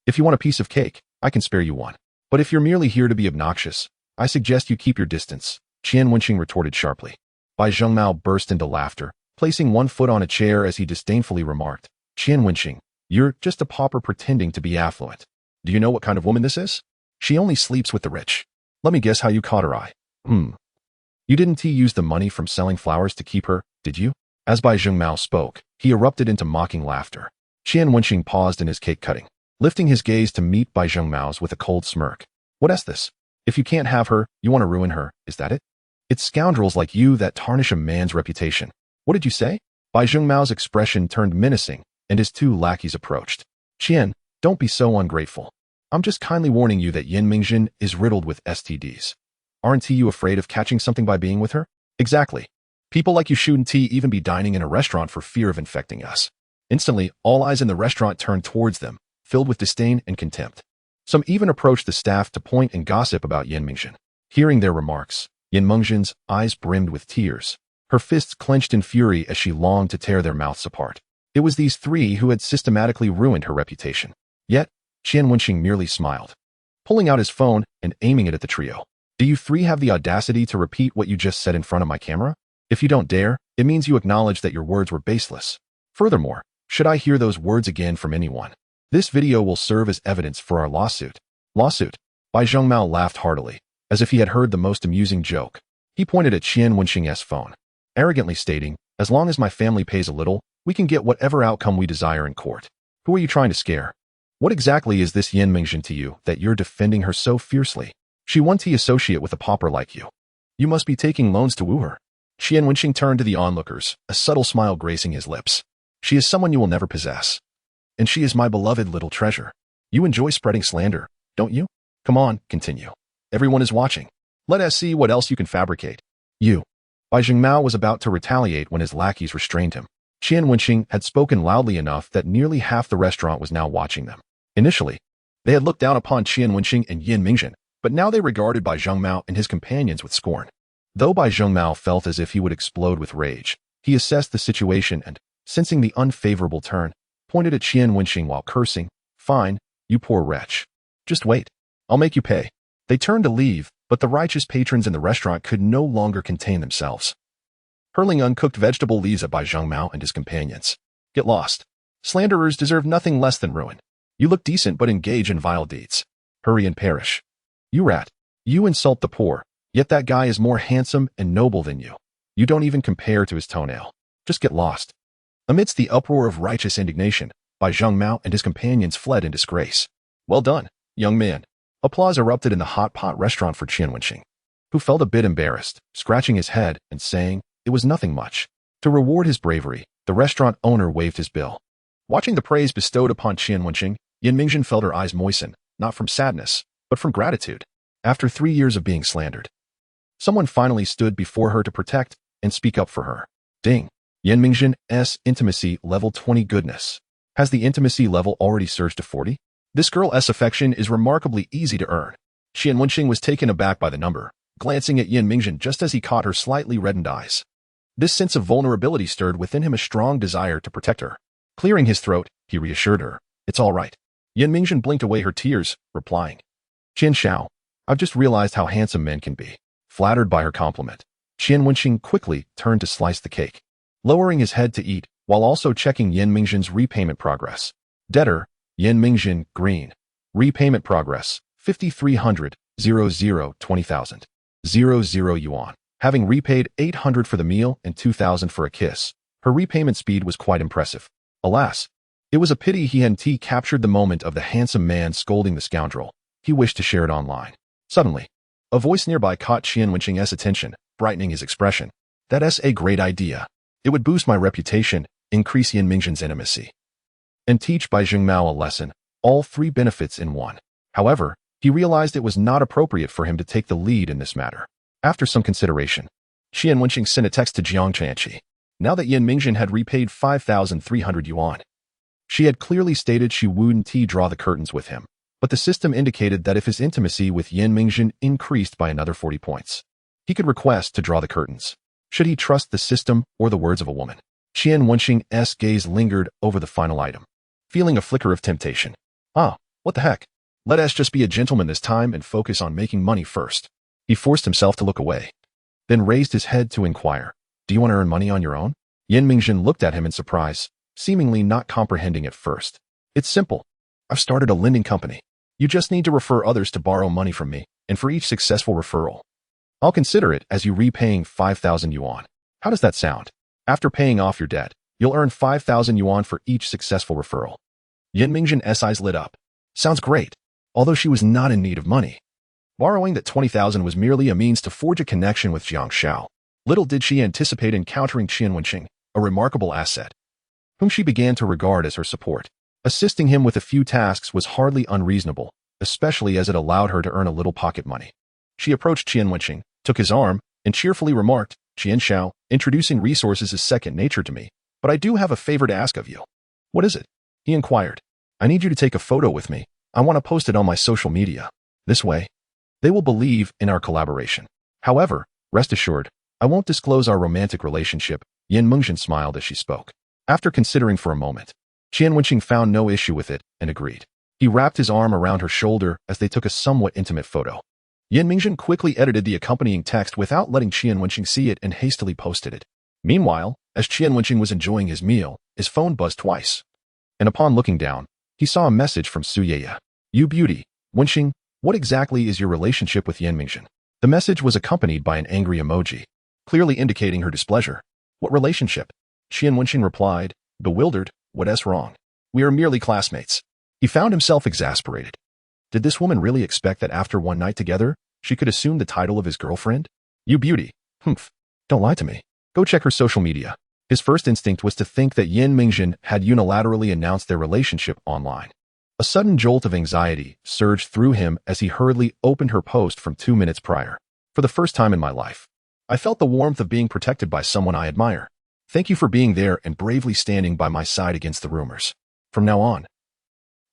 If you want a piece of cake, I can spare you one. But if you're merely here to be obnoxious, I suggest you keep your distance, Qian Wenxing retorted sharply. Bai Zhengmao burst into laughter, placing one foot on a chair as he disdainfully remarked, Qian Wenxing, you're just a pauper pretending to be affluent. Do you know what kind of woman this is? She only sleeps with the rich. Let me guess how you caught her eye. You didn't use the money from selling flowers to keep her, did you? As Bai Zhengmao spoke, he erupted into mocking laughter. Qian Wenxing paused in his cake cutting, lifting his gaze to meet Bai Zhengmao's with a cold smirk. What's this? If you can't have her, you want to ruin her, is that it? It's scoundrels like you that tarnish a man's reputation. What did you say? Bai Zhengmao's expression turned menacing, and his two lackeys approached. Qian, don't be so ungrateful. I'm just kindly warning you that Yan Mingjin is riddled with STDs. Aren't you afraid of catching something by being with her? Exactly. People like you shouldn't even be dining in a restaurant for fear of infecting us. Instantly, all eyes in the restaurant turned towards them, filled with disdain and contempt. Some even approached the staff to point and gossip about Yan Mingjin. Hearing their remarks, Yan Mingjin's eyes brimmed with tears. Her fists clenched in fury as she longed to tear their mouths apart. It was these three who had systematically ruined her reputation. Yet, Qian Wenxing merely smiled, pulling out his phone and aiming it at the trio. Do you three have the audacity to repeat what you just said in front of my camera? If you don't dare, it means you acknowledge that your words were baseless. Furthermore, should I hear those words again from anyone, this video will serve as evidence for our lawsuit. Lawsuit? Bai Zhengmao laughed heartily, as if he had heard the most amusing joke. He pointed at Qian Wenxing's phone, arrogantly stating, as long as my family pays a little, we can get whatever outcome we desire in court. Who are you trying to scare? What exactly is this Yan Mingjin to you that you're defending her so fiercely? She won't associate with a pauper like you. You must be taking loans to woo her. Qian Wenxing turned to the onlookers, a subtle smile gracing his lips. She is someone you will never possess. And she is my beloved little treasure. You enjoy spreading slander, don't you? Come on, continue. Everyone is watching. Let us see what else you can fabricate. You. Bai Zhengmao was about to retaliate when his lackeys restrained him. Qian Wenxing had spoken loudly enough that nearly half the restaurant was now watching them. Initially, they had looked down upon Qian Wenxing and Yan Mingjin, but now they regarded Bai Zhengmao and his companions with scorn. Though Bai Zhengmao felt as if he would explode with rage, he assessed the situation and, sensing the unfavorable turn, pointed at Qian Wenxing while cursing, Fine, you poor wretch. Just wait. I'll make you pay. They turned to leave, but the righteous patrons in the restaurant could no longer contain themselves, hurling uncooked vegetable leaves at Bai Zhengmao and his companions. Get lost. Slanderers deserve nothing less than ruin. You look decent but engage in vile deeds. Hurry and perish. You rat. You insult the poor, yet that guy is more handsome and noble than you. You don't even compare to his toenail. Just get lost. Amidst the uproar of righteous indignation, Bai Zhengmao and his companions fled in disgrace. Well done, young man. Applause erupted in the hot pot restaurant for Qian Wenxing, who felt a bit embarrassed, scratching his head and saying, it was nothing much. To reward his bravery, the restaurant owner waived his bill. Watching the praise bestowed upon Qian Wenxing, Yan Mingjin felt her eyes moisten, not from sadness, but from gratitude. After 3 years of being slandered, someone finally stood before her to protect and speak up for her. Ding. Yan Mingjin's intimacy level 20 goodness. Has the intimacy level already surged to 40? This girl's affection is remarkably easy to earn. Qian Wenxing was taken aback by the number, glancing at Yan Mingjin just as he caught her slightly reddened eyes. This sense of vulnerability stirred within him a strong desire to protect her. Clearing his throat, he reassured her. It's all right. Yan Mingjin blinked away her tears, replying, Qian Xiao, I've just realized how handsome men can be. Flattered by her compliment, Qian Wenxing quickly turned to slice the cake, lowering his head to eat, while also checking Yan Mingjin's repayment progress. Debtor, Yan Mingjin, green. Repayment progress, 5,300, 20,000. 00 yuan. Having repaid 800 for the meal and 2,000 for a kiss, her repayment speed was quite impressive. Alas, it was a pity he hadn't captured the moment of the handsome man scolding the scoundrel. He wished to share it online. Suddenly, a voice nearby caught Qian Wenxing's attention, brightening his expression. That's a great idea. It would boost my reputation, increase Yan Mingjin's intimacy, and teach Bai Zhengmao a lesson, all 3 benefits in one. However, he realized it was not appropriate for him to take the lead in this matter. After some consideration, Qian Wenxing sent a text to Jiang Chanqi. Now that Yan Mingjin had repaid 5,300 yuan, she had clearly stated she wouldn't draw the curtains with him, but the system indicated that if his intimacy with Yan Mingjin increased by another 40 points, he could request to draw the curtains. Should he trust the system or the words of a woman? Qian Wenxing's gaze lingered over the final item, feeling a flicker of temptation. What the heck? Let us just be a gentleman this time and focus on making money first. He forced himself to look away, then raised his head to inquire, "Do you want to earn money on your own?" Yan Mingjin looked at him in surprise, seemingly not comprehending at first. "It's simple. I've started a lending company. You just need to refer others to borrow money from me, and for each successful referral, I'll consider it as you repaying 5,000 yuan. How does that sound? After paying off your debt, you'll earn 5,000 yuan for each successful referral." Yan Mingjin's eyes lit up. Sounds great, although she was not in need of money. Borrowing that 20,000 was merely a means to forge a connection with Jiang Xiao. Little did she anticipate encountering Qian Wenxing, a remarkable asset, whom she began to regard as her support. Assisting him with a few tasks was hardly unreasonable, especially as it allowed her to earn a little pocket money. She approached Qian Wenxing, took his arm, and cheerfully remarked, "Qian Xiao, introducing resources is second nature to me, but I do have a favor to ask of you." "What is it?" he inquired. "I need you to take a photo with me. I want to post it on my social media. This way, they will believe in our collaboration. However, rest assured, I won't disclose our romantic relationship." Yan Mingjin smiled as she spoke. After considering for a moment, Qian Wenxing found no issue with it and agreed. He wrapped his arm around her shoulder as they took a somewhat intimate photo. Yan Mingjin quickly edited the accompanying text without letting Qian Wenxing see it and hastily posted it. Meanwhile, as Qian Wenxing was enjoying his meal, his phone buzzed twice. And upon looking down, he saw a message from Su Yeye. "You beauty, Wenxing, what exactly is your relationship with Yan Mingjin?" The message was accompanied by an angry emoji, clearly indicating her displeasure. "What relationship?" Qian Wenxing replied, bewildered. "What's wrong? We are merely classmates." He found himself exasperated. Did this woman really expect that after one night together, she could assume the title of his girlfriend? "You beauty. Humph. Don't lie to me. Go check her social media." His first instinct was to think that Yan Mingjin had unilaterally announced their relationship online. A sudden jolt of anxiety surged through him as he hurriedly opened her post from 2 minutes prior. "For the first time in my life, I felt the warmth of being protected by someone I admire. Thank you for being there and bravely standing by my side against the rumors. From now on,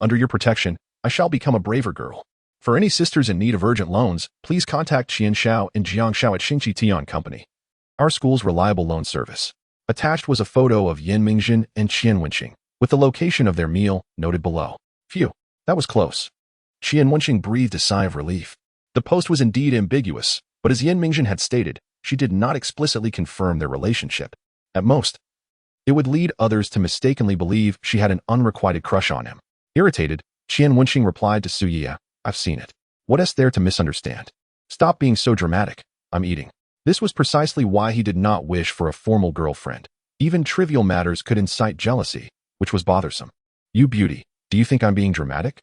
under your protection, I shall become a braver girl. For any sisters in need of urgent loans, please contact Qian Xiao and Jiang Xiao at Xingqi Tian Company, our school's reliable loan service." Attached was a photo of Yan Mingjin and Qian Wenxing, with the location of their meal noted below. Phew, that was close. Qian Wenxing breathed a sigh of relief. The post was indeed ambiguous, but as Yan Mingjin had stated, she did not explicitly confirm their relationship. At most, it would lead others to mistakenly believe she had an unrequited crush on him. Irritated, Qian Wenxing replied to Su Yeye, "I've seen it. What's there to misunderstand? Stop being so dramatic. I'm eating." This was precisely why he did not wish for a formal girlfriend. Even trivial matters could incite jealousy, which was bothersome. "You beauty, do you think I'm being dramatic?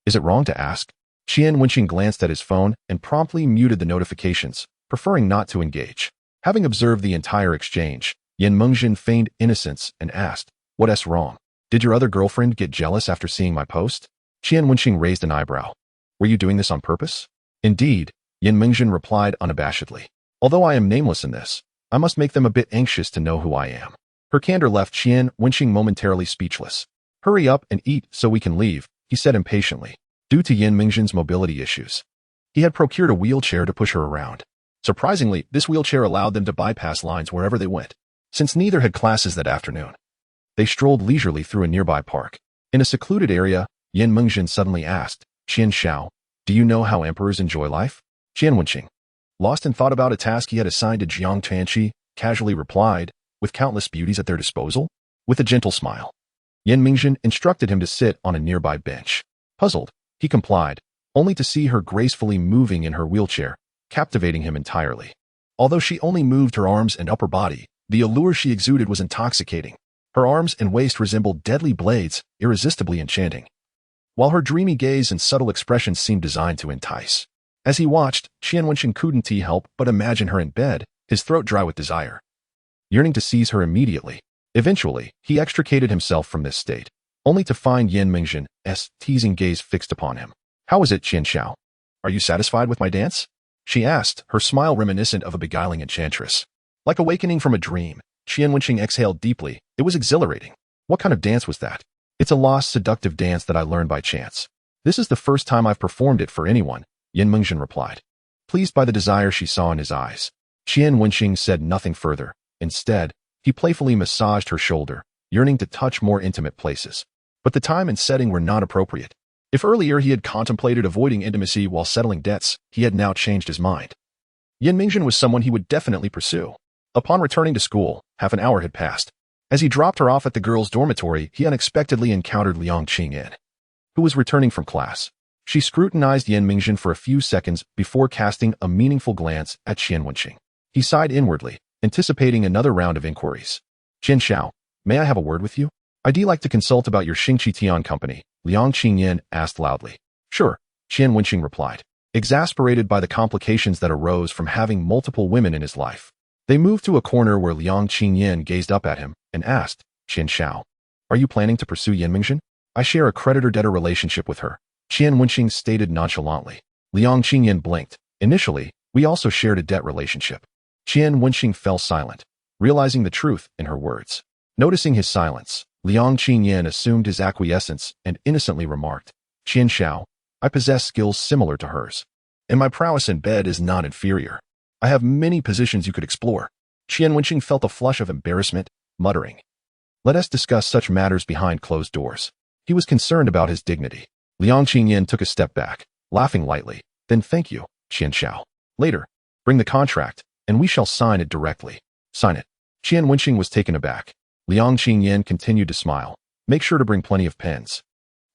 Is it wrong to ask?" Qian Wenxing glanced at his phone and promptly muted the notifications, preferring not to engage. Having observed the entire exchange, Yan Mingjin feigned innocence and asked, "What's wrong? Did your other girlfriend get jealous after seeing my post?" Qian Wenxing raised an eyebrow. "Were you doing this on purpose?" "Indeed," Yan Mingjin replied unabashedly. "Although I am nameless in this, I must make them a bit anxious to know who I am." Her candor left Qian Wenxing momentarily speechless. "Hurry up and eat so we can leave," he said impatiently. Due to Yan Mingjin's mobility issues, he had procured a wheelchair to push her around. Surprisingly, this wheelchair allowed them to bypass lines wherever they went. Since neither had classes that afternoon, they strolled leisurely through a nearby park. In a secluded area, Yan Mingjin suddenly asked, "Qian Xiao, do you know how emperors enjoy life?" Qian Wenxing, lost in thought about a task he had assigned to Jiang Tianqi, casually replied, "With countless beauties at their disposal?" With a gentle smile, Yan Mingjin instructed him to sit on a nearby bench. Puzzled, he complied, only to see her gracefully moving in her wheelchair, captivating him entirely. Although she only moved her arms and upper body, the allure she exuded was intoxicating. Her arms and waist resembled deadly blades, irresistibly enchanting, while her dreamy gaze and subtle expressions seemed designed to entice. As he watched, Qian Wenxing couldn't help but imagine her in bed, his throat dry with desire, yearning to seize her immediately. Eventually, he extricated himself from this state, only to find Yan Mingjin's teasing gaze fixed upon him. "How is it, Qian Xiao? Are you satisfied with my dance?" she asked, her smile reminiscent of a beguiling enchantress. Like awakening from a dream, Qian Wenxing exhaled deeply. It was exhilarating. "What kind of dance was that?" "It's a lost, seductive dance that I learned by chance. This is the first time I've performed it for anyone," Yan Mingjin replied, pleased by the desire she saw in his eyes. Qian Wenxing said nothing further. Instead, he playfully massaged her shoulder, yearning to touch more intimate places. But the time and setting were not appropriate. If earlier he had contemplated avoiding intimacy while settling debts, he had now changed his mind. Yin Mingjin was someone he would definitely pursue. Upon returning to school, half an hour had passed. As he dropped her off at the girls' dormitory, he unexpectedly encountered Liang Qingyan, who was returning from class. She scrutinized Yin Mingjin for a few seconds before casting a meaningful glance at Qian Wenxing. He sighed inwardly, anticipating another round of inquiries. Qian Xiao, may I have a word with you? I'd like to consult about your Xingqi Tian company, Liang Qingyan asked loudly. Sure, Qian Wenxing replied, exasperated by the complications that arose from having multiple women in his life. They moved to a corner where Liang Qingyan gazed up at him and asked, Qian Xiao, are you planning to pursue Yin Mingjin? I share a creditor-debtor relationship with her, Qian Wenxing stated nonchalantly. Liang Qingyan blinked. Initially, we also shared a debt relationship. Qian Wenxing fell silent, realizing the truth in her words. Noticing his silence, Liang Qingyan assumed his acquiescence and innocently remarked, Qian Xiao, I possess skills similar to hers, and my prowess in bed is not inferior. I have many positions you could explore. Qian Wenxing felt a flush of embarrassment, muttering, let us discuss such matters behind closed doors. He was concerned about his dignity. Liang Qingyan took a step back, laughing lightly. Then thank you, Qian Xiao. Later, bring the contract, and we shall sign it directly. Sign it. Qian Wenxing was taken aback. Liang Qingyan continued to smile. Make sure to bring plenty of pens.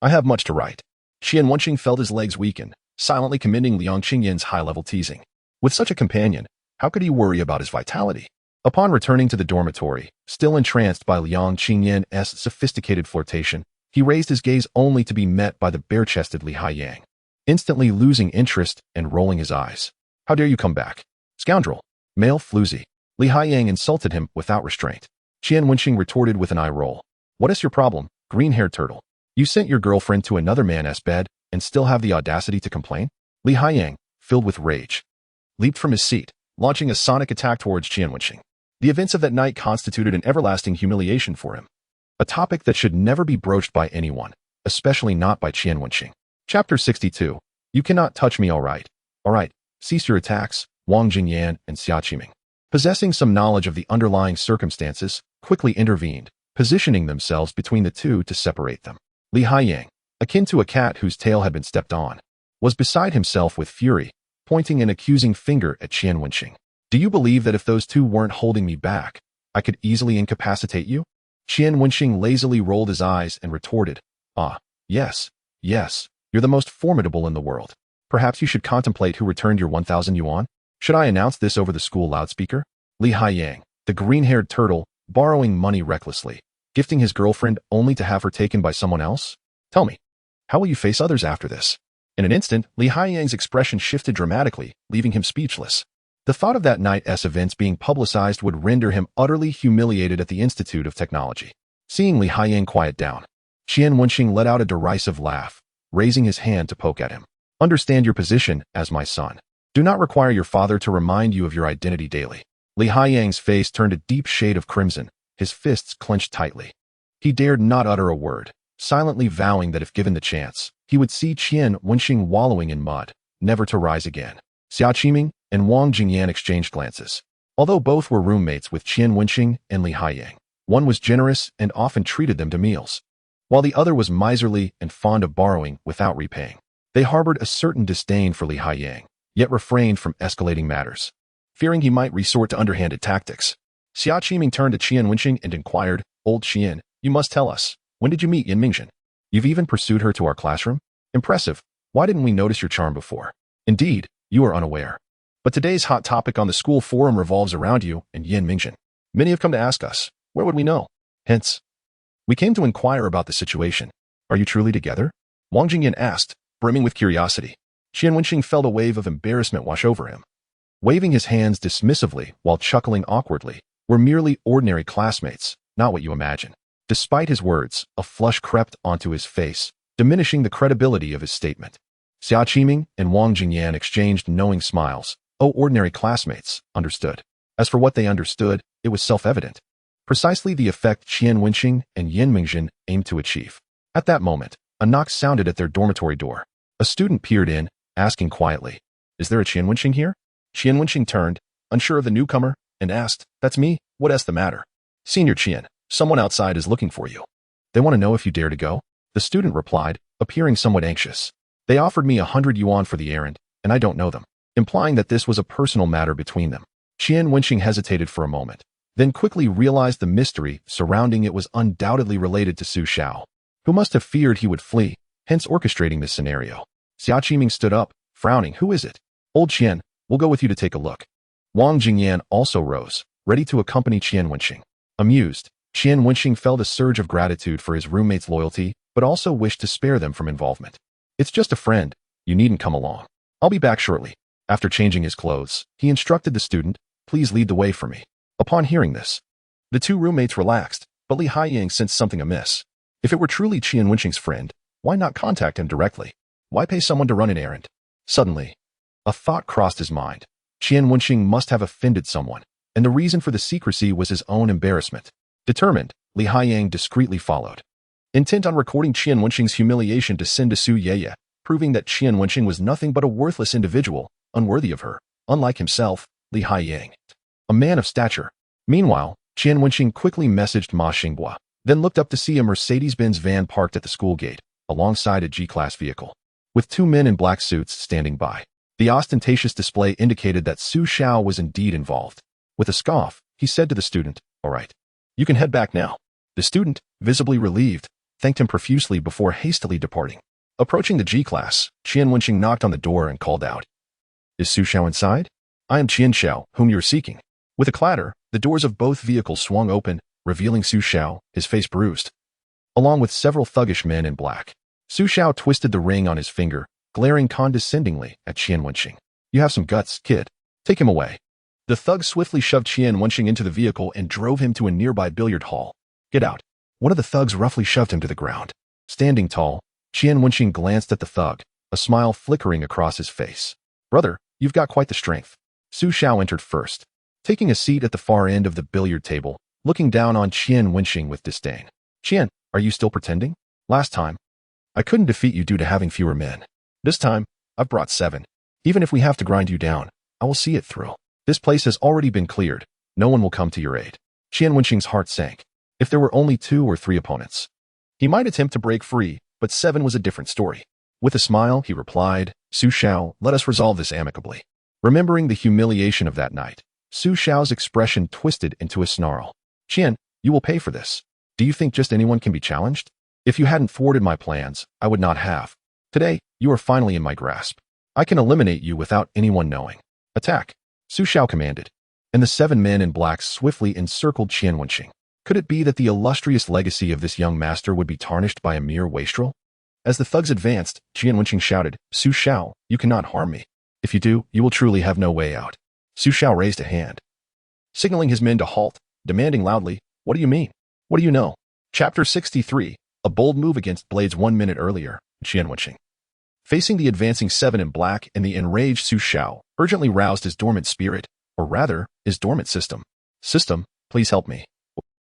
I have much to write. Qian Wenxing felt his legs weaken, silently commending Liang Qingyan's high-level teasing. With such a companion, how could he worry about his vitality? Upon returning to the dormitory, still entranced by Liang Qingyan's sophisticated flirtation, he raised his gaze only to be met by the bare-chested Li Haiyang, instantly losing interest and rolling his eyes. How dare you come back? Scoundrel! Male floozy. Li Haiyang insulted him without restraint. Qian Wenxing retorted with an eye roll. What is your problem, green-haired turtle? You sent your girlfriend to another man's bed and still have the audacity to complain? Li Haiyang, filled with rage, leaped from his seat, launching a sonic attack towards Qian Wenxing. The events of that night constituted an everlasting humiliation for him, a topic that should never be broached by anyone, especially not by Qian Wenxing. Chapter 62. You cannot touch me, all right. All right, cease your attacks, Wang Jingyan and Xia Qiming, possessing some knowledge of the underlying circumstances, quickly intervened, positioning themselves between the two to separate them. Li Haiyang, akin to a cat whose tail had been stepped on, was beside himself with fury, pointing an accusing finger at Qian Wenxing. Do you believe that if those two weren't holding me back, I could easily incapacitate you? Qian Wenxing lazily rolled his eyes and retorted, yes, you're the most formidable in the world. Perhaps you should contemplate who returned your 1,000 yuan? Should I announce this over the school loudspeaker? Li Haiyang, the green-haired turtle, borrowing money recklessly, gifting his girlfriend only to have her taken by someone else? Tell me, how will you face others after this? In an instant, Li Haiyang's expression shifted dramatically, leaving him speechless. The thought of that night's events being publicized would render him utterly humiliated at the Institute of Technology. Seeing Li Haiyang quiet down, Qian Wenxing let out a derisive laugh, raising his hand to poke at him. Understand your position as my son. Do not require your father to remind you of your identity daily. Li Haiyang's face turned a deep shade of crimson, his fists clenched tightly. He dared not utter a word, silently vowing that if given the chance, he would see Qian Wenxing wallowing in mud, never to rise again. Xia Qiming and Wang Jingyan exchanged glances. Although both were roommates with Qian Wenxing and Li Haiyang, one was generous and often treated them to meals, while the other was miserly and fond of borrowing without repaying. They harbored a certain disdain for Li Haiyang, yet refrained from escalating matters, fearing he might resort to underhanded tactics. Xia Qiming turned to Qian Wenxing and inquired, Old Qian, you must tell us, when did you meet Yin Mingjin? You've even pursued her to our classroom? Impressive. Why didn't we notice your charm before? Indeed, you are unaware. But today's hot topic on the school forum revolves around you and Yin Mingjin. Many have come to ask us, where would we know? Hence, we came to inquire about the situation. Are you truly together? Wang Jingyan asked, brimming with curiosity. Qian Wenxing felt a wave of embarrassment wash over him. Waving his hands dismissively while chuckling awkwardly, we're merely ordinary classmates, not what you imagine. Despite his words, a flush crept onto his face, diminishing the credibility of his statement. Xia Qiming and Wang Jingyan exchanged knowing smiles. Oh, ordinary classmates, understood. As for what they understood, it was self-evident. Precisely the effect Qian Wenxing and Yin Mingjin aimed to achieve. At that moment, a knock sounded at their dormitory door. A student peered in, asking quietly, Is there a Qian Wenxing here? Qian Wenxing turned, unsure of the newcomer, and asked, That's me, what's the matter? Senior Qian, someone outside is looking for you. They want to know if you dare to go? The student replied, appearing somewhat anxious. They offered me 100 yuan for the errand, and I don't know them. implying that this was a personal matter between them. Qian Wenxing hesitated for a moment, then quickly realized the mystery surrounding it was undoubtedly related to Su Xiao, who must have feared he would flee, hence orchestrating this scenario. Xia Qiming stood up, frowning. Who is it? Old Qian, we'll go with you to take a look. Wang Jingyan also rose, ready to accompany Qian Wenxing. Amused, Qian Wenxing felt a surge of gratitude for his roommate's loyalty, but also wished to spare them from involvement. It's just a friend, you needn't come along. I'll be back shortly. After changing his clothes, he instructed the student, please lead the way for me. Upon hearing this, the two roommates relaxed, but Li Haiyang sensed something amiss. If it were truly Qian Wenxing's friend, why not contact him directly? Why pay someone to run an errand? Suddenly, a thought crossed his mind. Qian Wenxing must have offended someone, and the reason for the secrecy was his own embarrassment. Determined, Li Haiyang discreetly followed, intent on recording Qian Wenxing's humiliation to send to Su Yeye, proving that Qian Wenxing was nothing but a worthless individual, unworthy of her, unlike himself, Li Haiyang, a man of stature. Meanwhile, Qian Wenxing quickly messaged Ma Xinghua, then looked up to see a Mercedes-Benz van parked at the school gate, alongside a G-Class vehicle, with two men in black suits standing by. The ostentatious display indicated that Su Xiao was indeed involved. With a scoff, he said to the student, all right, you can head back now. The student, visibly relieved, thanked him profusely before hastily departing. Approaching the G-Class, Qian Wenxing knocked on the door and called out, is Su Xiao inside? I am Qian Xiao, whom you are seeking. With a clatter, the doors of both vehicles swung open, revealing Su Xiao, his face bruised, along with several thuggish men in black. Su Xiao twisted the ring on his finger, glaring condescendingly at Qian Wenxing. You have some guts, kid. Take him away. The thug swiftly shoved Qian Wenxing into the vehicle and drove him to a nearby billiard hall. Get out. One of the thugs roughly shoved him to the ground. Standing tall, Qian Wenxing glanced at the thug, a smile flickering across his face. Brother, you've got quite the strength. Su Xiao entered first, taking a seat at the far end of the billiard table, looking down on Qian Wenxing with disdain. Qian, are you still pretending? Last time, I couldn't defeat you due to having fewer men. This time, I've brought 7. Even if we have to grind you down, I will see it through. This place has already been cleared. No one will come to your aid. Qian Wenxing's heart sank. If there were only 2 or 3 opponents, he might attempt to break free, but 7 was a different story. With a smile, he replied, Su Xiao, let us resolve this amicably. Remembering the humiliation of that night, Su Xiao's expression twisted into a snarl. Qian, you will pay for this. Do you think just anyone can be challenged? If you hadn't thwarted my plans, I would not have. Today, you are finally in my grasp. I can eliminate you without anyone knowing. Attack, Su Xiao commanded, and the 7 men in black swiftly encircled Qian Wenxing. Could it be that the illustrious legacy of this young master would be tarnished by a mere wastrel? As the thugs advanced, Qian Wenxing shouted, Su Xiao, you cannot harm me. If you do, you will truly have no way out. Su Xiao raised a hand, signaling his men to halt, demanding loudly, what do you mean? What do you know? Chapter 63, a bold move against Blades 1 minute earlier, Qian Wenxing, facing the advancing 7 in black and the enraged Su Xiao, urgently roused his dormant spirit, or rather, his dormant system. System, please help me.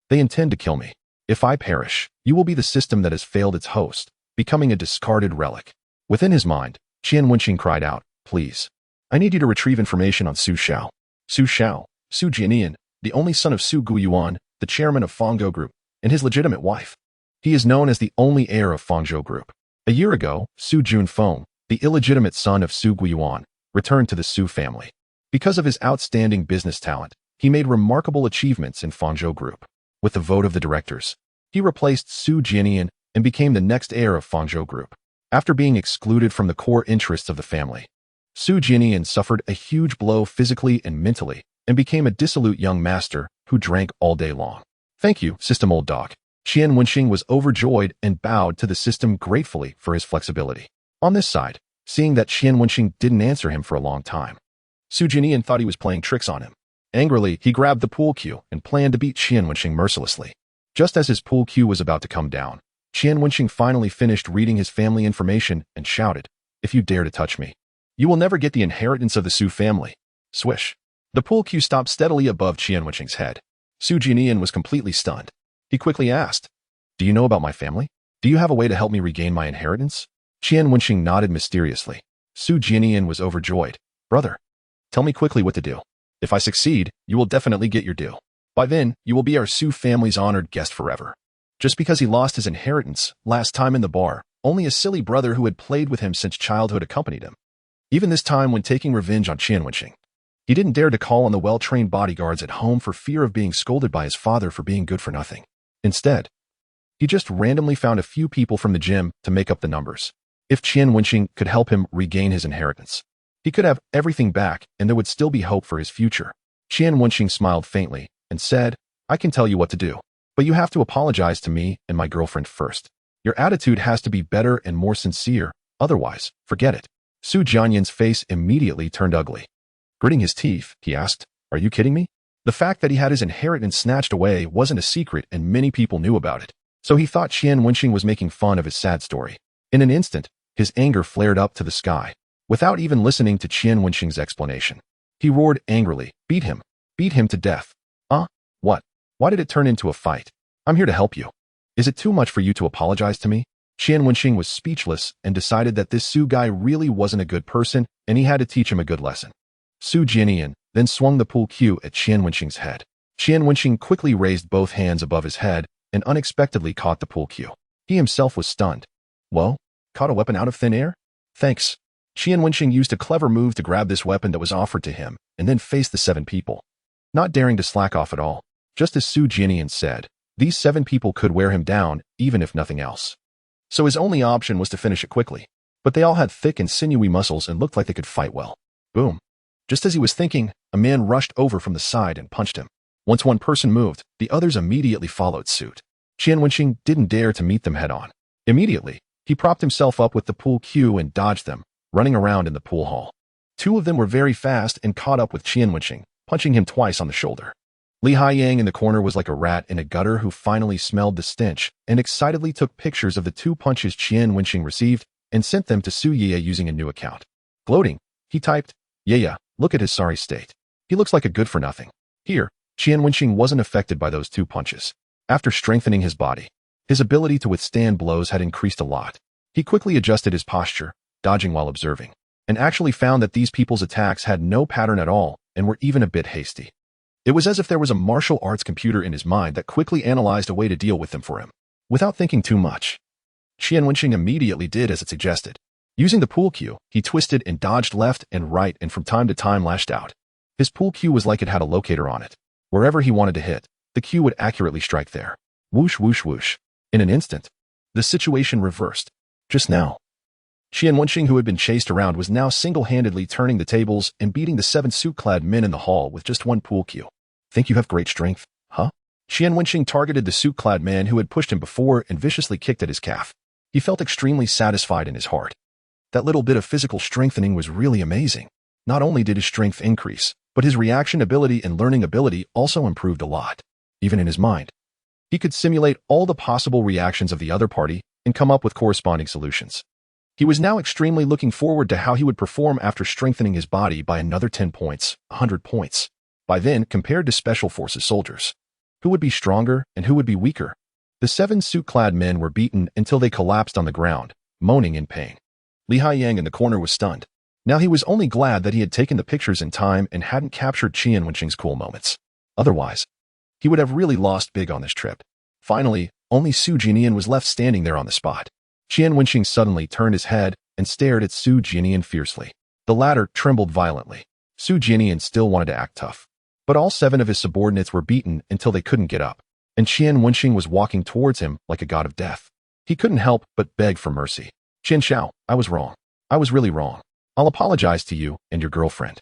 They intend to kill me. If I perish, you will be the system that has failed its host, becoming a discarded relic. Within his mind, Qian Wenxing cried out, please. I need you to retrieve information on Su Xiao. Su Xiao, Su Jianian, the only son of Su Guiyuan, the chairman of Fangzhou Group, and his legitimate wife. He is known as the only heir of Fangzhou Group. A year ago, Su Junfeng, the illegitimate son of Su Guiyuan, returned to the Su family. Because of his outstanding business talent, he made remarkable achievements in Fangzhou Group. With the vote of the directors, he replaced Su Jianian and became the next heir of Fangzhou Group. After being excluded from the core interests of the family, Su Jianian suffered a huge blow physically and mentally and became a dissolute young master who drank all day long. Thank you, system old dog. Qian Wenxing was overjoyed and bowed to the system gratefully for his flexibility. On this side, seeing that Qian Wenxing didn't answer him for a long time, Su Jianian thought he was playing tricks on him. Angrily, he grabbed the pool cue and planned to beat Qian Wenxing mercilessly. Just as his pool cue was about to come down, Qian Wenxing finally finished reading his family information and shouted, if you dare to touch me, you will never get the inheritance of the Su family. Swish. The pool cue stopped steadily above Qian Wenxing's head. Su Jianian was completely stunned. He quickly asked, do you know about my family? Do you have a way to help me regain my inheritance? Qian Wenxing nodded mysteriously. Su Jianian was overjoyed. Brother, tell me quickly what to do. If I succeed, you will definitely get your due. By then, you will be our Su family's honored guest forever. Just because he lost his inheritance last time in the bar, only a silly brother who had played with him since childhood accompanied him. Even this time when taking revenge on Qian Wenxing. He didn't dare to call on the well-trained bodyguards at home for fear of being scolded by his father for being good for nothing. Instead, he just randomly found a few people from the gym to make up the numbers. If Qian Wenxing could help him regain his inheritance, he could have everything back and there would still be hope for his future. Qian Wenxing smiled faintly and said, I can tell you what to do, but you have to apologize to me and my girlfriend first. Your attitude has to be better and more sincere, otherwise, forget it. Su Jianyan's face immediately turned ugly. Gritting his teeth, he asked, Are you kidding me? The fact that he had his inheritance snatched away wasn't a secret and many people knew about it. So he thought Qian Wenxing was making fun of his sad story. In an instant, his anger flared up to the sky. Without even listening to Qian Wenxing's explanation, he roared angrily, Beat him to death. What? Why did it turn into a fight? I'm here to help you. Is it too much for you to apologize to me? Qian Wenxing was speechless and decided that this Su guy really wasn't a good person and he had to teach him a good lesson. Su Jianian then swung the pool cue at Qian Wenxing's head. Qian Wenxing quickly raised both hands above his head and unexpectedly caught the pool cue. He himself was stunned. Whoa, caught a weapon out of thin air? Thanks. Qian Wenxing used a clever move to grab this weapon that was offered to him and then face the 7 people. Not daring to slack off at all, just as Su Jianian said, these 7 people could wear him down even if nothing else. So his only option was to finish it quickly. But they all had thick and sinewy muscles and looked like they could fight well. Boom. Just as he was thinking, a man rushed over from the side and punched him. Once one person moved, the others immediately followed suit. Qian Wenxing didn't dare to meet them head-on. Immediately, he propped himself up with the pool cue and dodged them, running around in the pool hall. 2 of them were very fast and caught up with Qian Wenxing, punching him twice on the shoulder. Li Haiyang in the corner was like a rat in a gutter who finally smelled the stench and excitedly took pictures of the 2 punches Qian Wenxing received and sent them to Su Ye using a new account. Gloating, he typed, Yeah, look at his sorry state. He looks like a good-for-nothing. Here, Qian Wenxing wasn't affected by those 2 punches. After strengthening his body, his ability to withstand blows had increased a lot. He quickly adjusted his posture, dodging while observing, and actually found that these people's attacks had no pattern at all and were even a bit hasty. It was as if there was a martial arts computer in his mind that quickly analyzed a way to deal with them for him. Without thinking too much, Qian Wenxing immediately did as it suggested. Using the pool cue, he twisted and dodged left and right and from time to time lashed out. His pool cue was like it had a locator on it. Wherever he wanted to hit, the cue would accurately strike there. Whoosh, whoosh, whoosh. In an instant, the situation reversed. Just now, Qian Wenxing, who had been chased around, was now single-handedly turning the tables and beating the 7 suit-clad men in the hall with just one pool cue. Think you have great strength, huh? Qian Wenxing targeted the suit-clad man who had pushed him before and viciously kicked at his calf. He felt extremely satisfied in his heart. That little bit of physical strengthening was really amazing. Not only did his strength increase, but his reaction ability and learning ability also improved a lot. Even in his mind, he could simulate all the possible reactions of the other party and come up with corresponding solutions. He was now extremely looking forward to how he would perform after strengthening his body by another 10 points, 100 points. By then, compared to Special Forces soldiers, who would be stronger and who would be weaker? The 7 suit-clad men were beaten until they collapsed on the ground, moaning in pain. Li Haiyang in the corner was stunned. Now he was only glad that he had taken the pictures in time and hadn't captured Qian Wenxing's cool moments. Otherwise, he would have really lost big on this trip. Finally, only Su Jianian was left standing there on the spot. Qian Wenxing suddenly turned his head and stared at Su Jianian fiercely. The latter trembled violently. Su Jianian still wanted to act tough. But all 7 of his subordinates were beaten until they couldn't get up, and Qian Wenxing was walking towards him like a god of death. He couldn't help but beg for mercy. Qin Xiao, I was wrong. I was really wrong. I'll apologize to you and your girlfriend.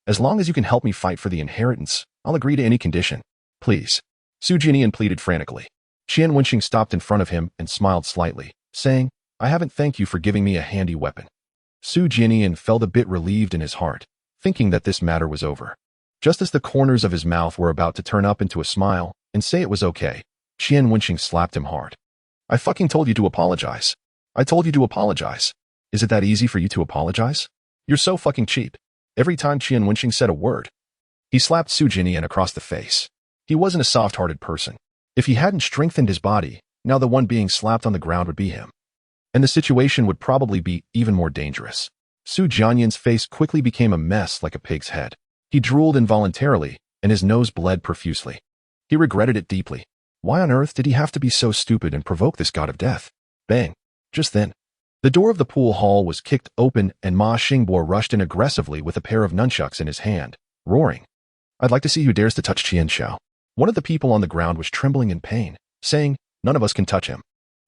As long as you can help me fight for the inheritance, I'll agree to any condition. Please. Su Jianian pleaded frantically. Qian Wenxing stopped in front of him and smiled slightly, saying, I haven't thanked you for giving me a handy weapon. Su Jianian felt a bit relieved in his heart, thinking that this matter was over. Just as the corners of his mouth were about to turn up into a smile and say it was okay, Qian Wenxing slapped him hard. I fucking told you to apologize. I told you to apologize. Is it that easy for you to apologize? You're so fucking cheap. Every time Qian Wenxing said a word, he slapped Su Jianian across the face. He wasn't a soft-hearted person. If he hadn't strengthened his body, now the one being slapped on the ground would be him. And the situation would probably be even more dangerous. Su Jianian's face quickly became a mess like a pig's head. He drooled involuntarily, and his nose bled profusely. He regretted it deeply. Why on earth did he have to be so stupid and provoke this god of death? Bang. Just then, The door of the pool hall was kicked open and Ma Xingbo rushed in aggressively with a pair of nunchucks in his hand, roaring, "I'd like to see who dares to touch Qian Xiao." One of the people on the ground was trembling in pain, saying, "None of us can touch him."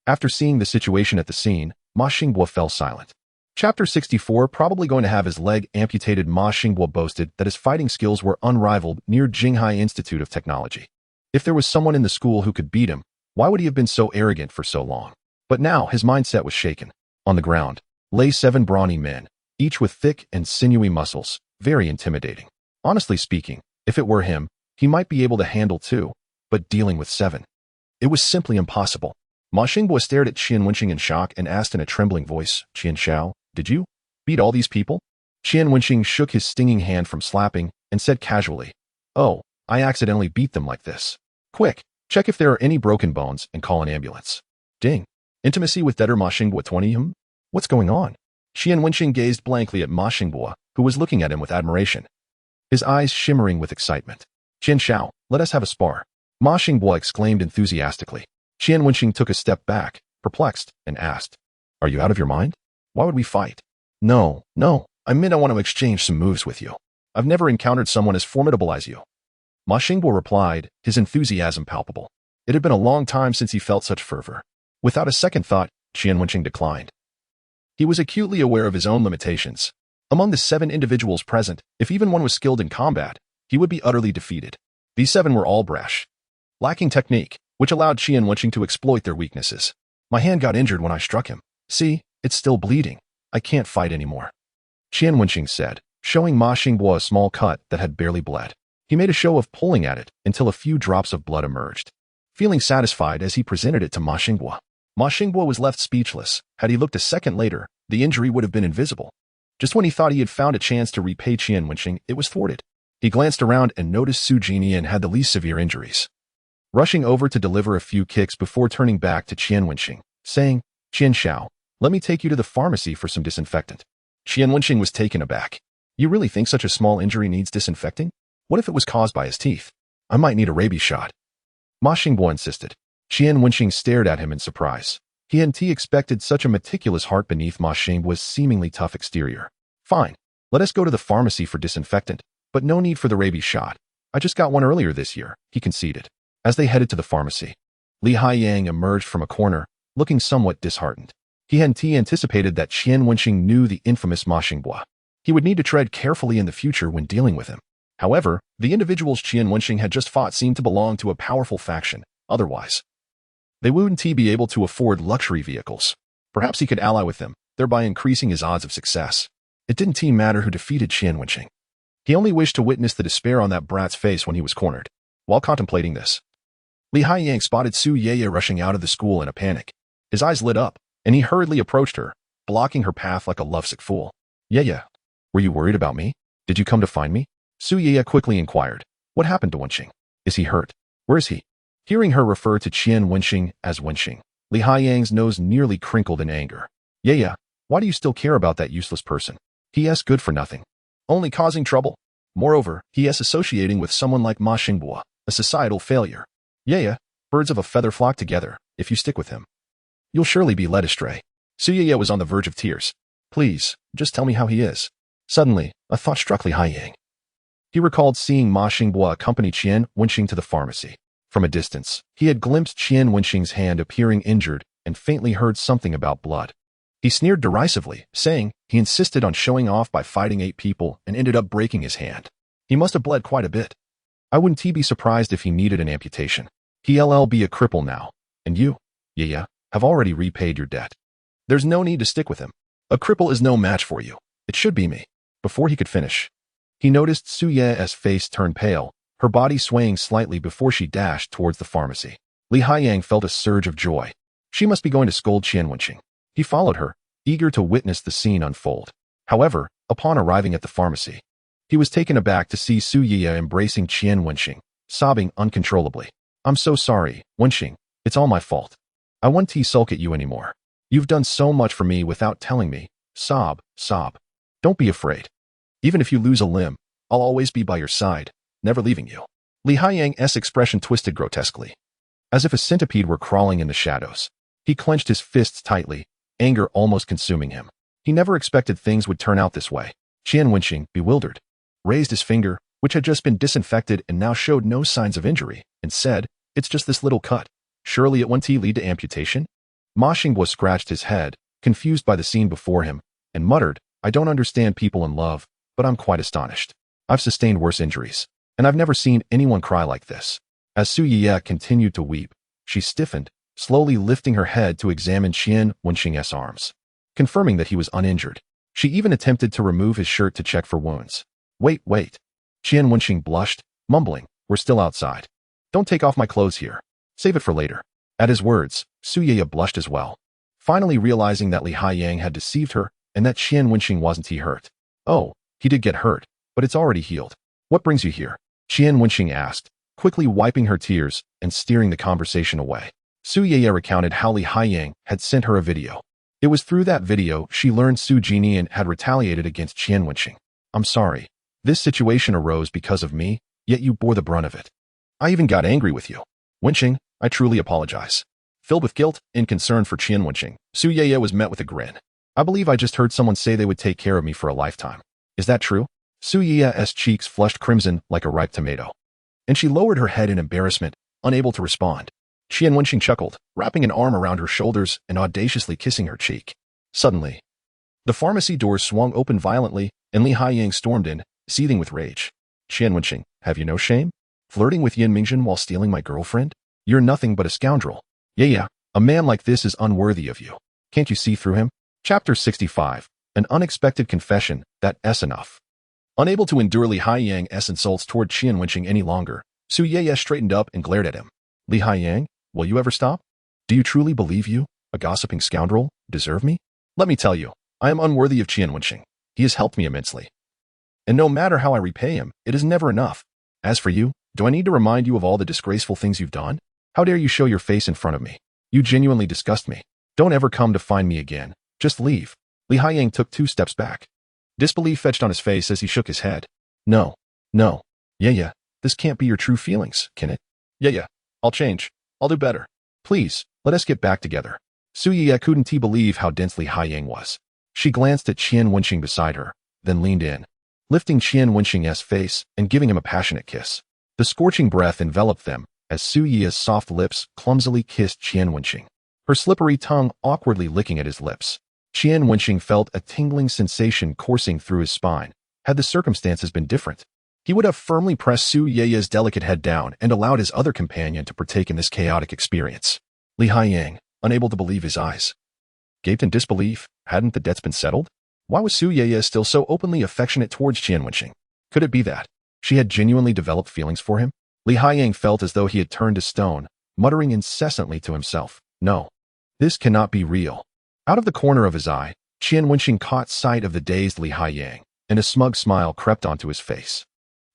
After seeing the situation at the scene, Ma Xingbo fell silent. Chapter 64, probably going to have his leg amputated. Ma Xingbo boasted that his fighting skills were unrivaled near Jinghai Institute of Technology. If there was someone in the school who could beat him, why would he have been so arrogant for so long? But now his mindset was shaken. On the ground lay 7 brawny men, each with thick and sinewy muscles, very intimidating. Honestly speaking, if it were him, he might be able to handle 2, but dealing with 7, it was simply impossible. Ma Xingbo stared at Qian Wenxing in shock and asked in a trembling voice, "Qian Xiao, did you beat all these people?" Qian Wenxing shook his stinging hand from slapping and said casually, "Oh, I accidentally beat them like this. Quick, check if there are any broken bones and call an ambulance." Ding. Intimacy with debtor Ma Xingbo 20. What's going on? Qian Wenxing gazed blankly at Ma Xingbo, who was looking at him with admiration, his eyes shimmering with excitement. "Qian Xiao, let us have a spar," Ma Xingbo exclaimed enthusiastically. Qian Wenxing took a step back, perplexed, and asked, "Are you out of your mind? Why would we fight?" No, I meant I want to exchange some moves with you. I've never encountered someone as formidable as you." Ma Xingbo replied, his enthusiasm palpable. It had been a long time since he felt such fervor. Without a second thought, Qian Wenxing declined. He was acutely aware of his own limitations. Among the 7 individuals present, if even one was skilled in combat, he would be utterly defeated. These 7 were all brash, lacking technique, which allowed Qian Wenxing to exploit their weaknesses. "My hand got injured when I struck him. See, it's still bleeding. I can't fight anymore," Qian Wenxing said, showing Ma Xingbo a small cut that had barely bled. He made a show of pulling at it until a few drops of blood emerged. Feeling satisfied as he presented it to Ma Xingbo was left speechless. Had he looked a second later, the injury would have been invisible. Just when he thought he had found a chance to repay Qian Wenxing, it was thwarted. He glanced around and noticed Su Jinian had the least severe injuries, rushing over to deliver a few kicks before turning back to Qian Wenxing, saying, "Qian Xiao, let me take you to the pharmacy for some disinfectant." Qian Wenxing was taken aback. "You really think such a small injury needs disinfecting? What if it was caused by his teeth? I might need a rabies shot," Ma Xingbo insisted. Qian Wenxing stared at him in surprise. He hadn't expected such a meticulous heart beneath Ma Xingbo's seemingly tough exterior. "Fine, let us go to the pharmacy for disinfectant, but no need for the rabies shot. I just got one earlier this year," he conceded. As they headed to the pharmacy, Li Haiyang emerged from a corner, looking somewhat disheartened. He hadn't anticipated that Qian Wenxing knew the infamous Ma Xingbo. He would need to tread carefully in the future when dealing with him. However, the individuals Qian Wenxing had just fought seemed to belong to a powerful faction. Otherwise, they wouldn't be able to afford luxury vehicles. Perhaps he could ally with them, thereby increasing his odds of success. It didn't matter who defeated Qian Wenxing. He only wished to witness the despair on that brat's face when he was cornered. While contemplating this, Li Haiyang spotted Su Yeye rushing out of the school in a panic. His eyes lit up, and he hurriedly approached her, blocking her path like a lovesick fool. "Yeye, were you worried about me? Did you come to find me?" Su Yeye quickly inquired. "What happened to Wenxing? Is he hurt? Where is he?" Hearing her refer to Qian Wenxing as Wenxing, Li Haiyang's nose nearly crinkled in anger. "Yeye, why do you still care about that useless person? He is good for nothing, only causing trouble. Moreover, he is associating with someone like Ma Xingbo, a societal failure. Yeye, birds of a feather flock together. If you stick with him, you'll surely be led astray." Su Yeye was on the verge of tears. "Please, just tell me how he is." Suddenly, a thought struck Li Haiyang. He recalled seeing Ma Xingbo accompany Qian Wenxing to the pharmacy. From a distance, he had glimpsed Qian Wenxing's hand appearing injured and faintly heard something about blood. He sneered derisively, saying he insisted on showing off by fighting 8 people and ended up breaking his hand. He must have bled quite a bit. I wouldn't be surprised if he needed an amputation. He'll be a cripple now, and you, Yeye, have already repaid your debt. There's no need to stick with him. A cripple is no match for you. It should be me." Before he could finish, he noticed Su Ye's face turn pale, her body swaying slightly before she dashed towards the pharmacy. Li Haiyang felt a surge of joy. She must be going to scold Qian Wenxing. He followed her, eager to witness the scene unfold. However, upon arriving at the pharmacy, he was taken aback to see Su Ye embracing Qian Wenxing, sobbing uncontrollably. "I'm so sorry, Wenxing. It's all my fault. I won't sulk at you anymore. You've done so much for me without telling me." Sob. "Don't be afraid. Even if you lose a limb, I'll always be by your side, never leaving you." Li Haiyang's expression twisted grotesquely, as if a centipede were crawling in the shadows. He clenched his fists tightly, anger almost consuming him. He never expected things would turn out this way. Qian Wenxing, bewildered, raised his finger, which had just been disinfected and now showed no signs of injury, and said, "It's just this little cut. Surely it won't lead to amputation?" Ma Xingbo scratched his head, confused by the scene before him, and muttered, "I don't understand people in love, but I'm quite astonished. I've sustained worse injuries, and I've never seen anyone cry like this." As Su Yiye continued to weep, she stiffened, slowly lifting her head to examine Qian Wenxing's arms, confirming that he was uninjured. She even attempted to remove his shirt to check for wounds. Wait. Qian Wenxing blushed, mumbling, "We're still outside. Don't take off my clothes here. Save it for later." At his words, Su Yiye blushed as well, finally realizing that Li Haiyang had deceived her and that Qian Wenxing wasn't hurt. "Oh, he did get hurt, but it's already healed. What brings you here?" Qian Wenxing asked, quickly wiping her tears and steering the conversation away. Su Yiye recounted how Li Haiyang had sent her a video. It was through that video she learned Su Jinian had retaliated against Qian Wenxing. "I'm sorry. This situation arose because of me, yet you bore the brunt of it. I even got angry with you. Wenxing, I truly apologize." Filled with guilt and concern for Qian Wenxing, Su Yiye was met with a grin. "I believe I just heard someone say they would take care of me for a lifetime. Is that true?" Su Yiye's cheeks flushed crimson like a ripe tomato, and she lowered her head in embarrassment, unable to respond. Qian Wenxing chuckled, wrapping an arm around her shoulders and audaciously kissing her cheek. Suddenly, the pharmacy doors swung open violently, and Li Haiyang stormed in, seething with rage. "Qian Wenxing, have you no shame? Flirting with Yin Mingjun while stealing my girlfriend? You're nothing but a scoundrel. Yeah, a man like this is unworthy of you. Can't you see through him?" Chapter 65. An unexpected confession, that's enough. Unable to endure Li Haiyang's insults toward Qian Wenxing any longer, Su Yiye straightened up and glared at him. "Li Haiyang, will you ever stop? Do you truly believe you, a gossiping scoundrel, deserve me? Let me tell you, I am unworthy of Qian Wenxing. He has helped me immensely. And no matter how I repay him, it is never enough. As for you, do I need to remind you of all the disgraceful things you've done? How dare you show your face in front of me? You genuinely disgust me. Don't ever come to find me again. Just leave." Li Haiyang took 2 steps back. Disbelief etched on his face as he shook his head. No. Yeah, this can't be your true feelings, can it? Yeah, I'll change. I'll do better. Please, let us get back together." Su Yiye couldn't believe how dense Li Haiyang was. She glanced at Qian Wenxing beside her, then leaned in, lifting Qian Wenxing's face and giving him a passionate kiss. The scorching breath enveloped them as Su Yiye's soft lips clumsily kissed Qian Wenxing, her slippery tongue awkwardly licking at his lips. Qian Wenxing felt a tingling sensation coursing through his spine. Had the circumstances been different, he would have firmly pressed Su Yiye's delicate head down and allowed his other companion to partake in this chaotic experience. Li Haiyang, unable to believe his eyes, gaped in disbelief. Hadn't the debts been settled? Why was Su Yiye still so openly affectionate towards Qian Wenxing? Could it be that she had genuinely developed feelings for him? Li Haiyang felt as though he had turned to stone, muttering incessantly to himself, "No, this cannot be real." Out of the corner of his eye, Qian Wenxing caught sight of the dazed Li Haiyang, and a smug smile crept onto his face.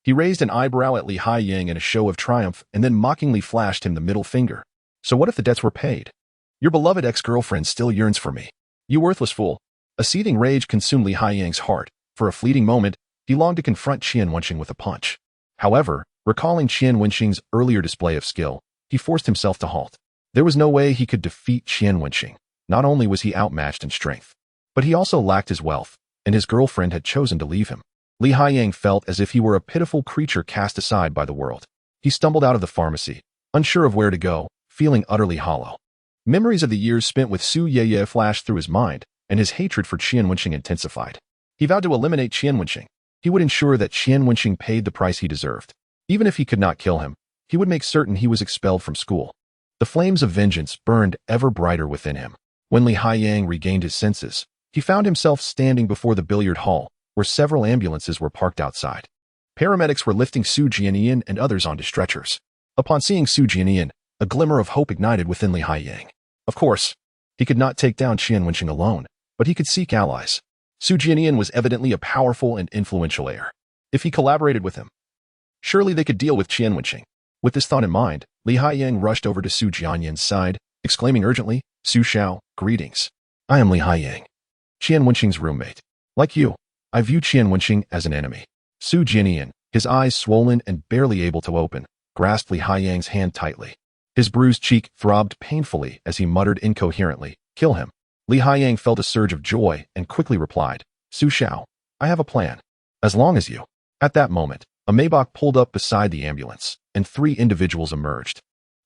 He raised an eyebrow at Li Haiyang in a show of triumph and then mockingly flashed him the middle finger. "So what if the debts were paid? Your beloved ex-girlfriend still yearns for me. You worthless fool." A seething rage consumed Li Haiyang's heart. For a fleeting moment, he longed to confront Qian Wenxing with a punch. However, recalling Qian Wenxing's earlier display of skill, he forced himself to halt. There was no way he could defeat Qian Wenxing. Not only was he outmatched in strength, but he also lacked his wealth, and his girlfriend had chosen to leave him. Li Haiyang felt as if he were a pitiful creature cast aside by the world. He stumbled out of the pharmacy, unsure of where to go, feeling utterly hollow. Memories of the years spent with Su Yiye flashed through his mind, and his hatred for Qian Wenxing intensified. He vowed to eliminate Qian Wenxing. He would ensure that Qian Wenxing paid the price he deserved. Even if he could not kill him, he would make certain he was expelled from school. The flames of vengeance burned ever brighter within him. When Li Haiyang regained his senses, he found himself standing before the billiard hall, where several ambulances were parked outside. Paramedics were lifting Su Jinian and others onto stretchers. Upon seeing Su Jinian, a glimmer of hope ignited within Li Haiyang. Of course, he could not take down Qian Wenxing alone, but he could seek allies. Su Jinian was evidently a powerful and influential heir. If he collaborated with him, surely they could deal with Qian Wenxing. With this thought in mind, Li Haiyang rushed over to Su Jianyan's side, exclaiming urgently, "Su Xiao, greetings. I am Li Haiyang, Qian Wenxing's roommate. Like you, I view Qian Wenxing as an enemy." Su Jianyan, his eyes swollen and barely able to open, grasped Li Haiyang's hand tightly. His bruised cheek throbbed painfully as he muttered incoherently, "Kill him." Li Haiyang felt a surge of joy and quickly replied, Su Xiao, I have a plan. As long as you. At that moment, a Maybach pulled up beside the ambulance, and 3 individuals emerged.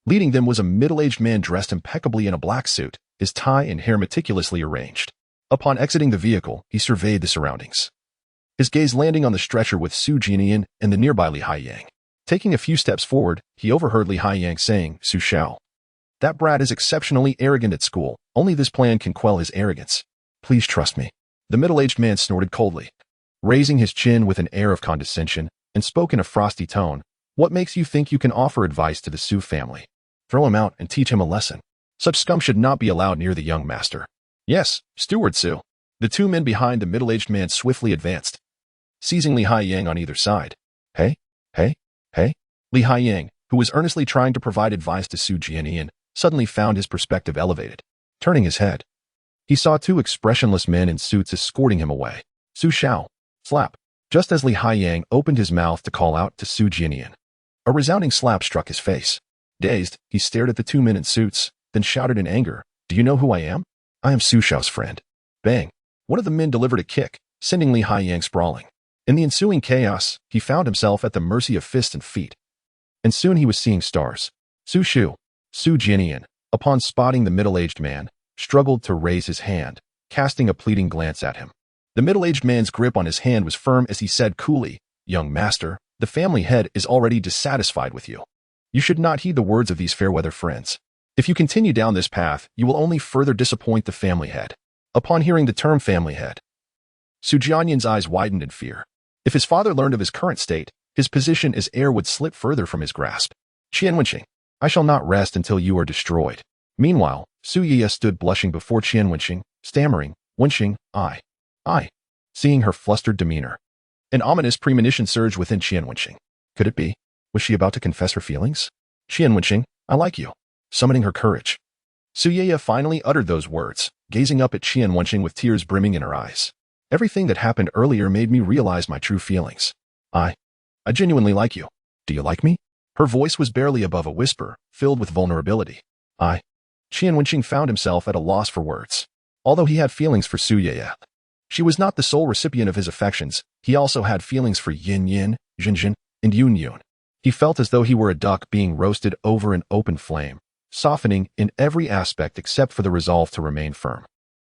Leading them was a middle-aged man dressed impeccably in a black suit, his tie and hair meticulously arranged. Upon exiting the vehicle, he surveyed the surroundings, his gaze landing on the stretcher with Su Jianian and the nearby Li Haiyang. Taking a few steps forward, he overheard Li Haiyang saying, Su Xiao, that brat is exceptionally arrogant at school. Only this plan can quell his arrogance. Please trust me. The middle-aged man snorted coldly, raising his chin with an air of condescension, and spoke in a frosty tone. What makes you think you can offer advice to the Su family? Throw him out and teach him a lesson. Such scum should not be allowed near the young master. Yes, Steward Su. The 2 men behind the middle-aged man swiftly advanced, seizing Li Haiyang on either side. Hey. Li Haiyang, who was earnestly trying to provide advice to Su Jianian, suddenly found his perspective elevated. Turning his head, he saw 2 expressionless men in suits escorting him away. Su Xiao. Slap. Just as Li Haiyang opened his mouth to call out to Su Jianian, a resounding slap struck his face. Dazed, he stared at the 2 men in suits, then shouted in anger, Do you know who I am? I am Su Xiao's friend. Bang. One of the men delivered a kick, sending Li Haiyang sprawling. In the ensuing chaos, he found himself at the mercy of fists and feet. And soon he was seeing stars. Su Jianian, upon spotting the middle-aged man, struggled to raise his hand, casting a pleading glance at him. The middle-aged man's grip on his hand was firm as he said coolly, Young master, the family head is already dissatisfied with you. You should not heed the words of these fair-weather friends. If you continue down this path, you will only further disappoint the family head. Upon hearing the term family head, Su Jianian's eyes widened in fear. If his father learned of his current state, his position as heir would slip further from his grasp. Qian Wenxing, I shall not rest until you are destroyed. Meanwhile, Su Yiya stood blushing before Qian Wenxing, stammering, Wenxing, I. Seeing her flustered demeanor, an ominous premonition surged within Qian Wenxing. Could it be? Was she about to confess her feelings? Qian Wenxing, I like you. Summoning her courage, Su Yiya finally uttered those words, gazing up at Qian Wenxing with tears brimming in her eyes. Everything that happened earlier made me realize my true feelings. I genuinely like you. Do you like me? Her voice was barely above a whisper, filled with vulnerability. Qian Wenxing found himself at a loss for words. Although he had feelings for Su Yiya, she was not the sole recipient of his affections. He also had feelings for Yin Yin, Jin Jin, and Yun Yun. He felt as though he were a duck being roasted over an open flame, softening in every aspect except for the resolve to remain firm.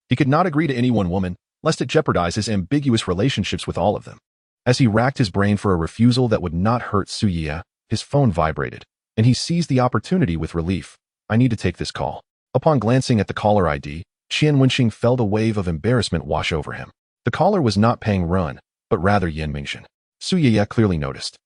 He could not agree to any one woman, lest it jeopardize his ambiguous relationships with all of them. As he racked his brain for a refusal that would not hurt Su Yiya, his phone vibrated, and he seized the opportunity with relief. I need to take this call. Upon glancing at the caller ID, Qian Wenxing felt a wave of embarrassment wash over him. The caller was not Pang Run, but rather Yan Mingxin. Su Yiya clearly noticed,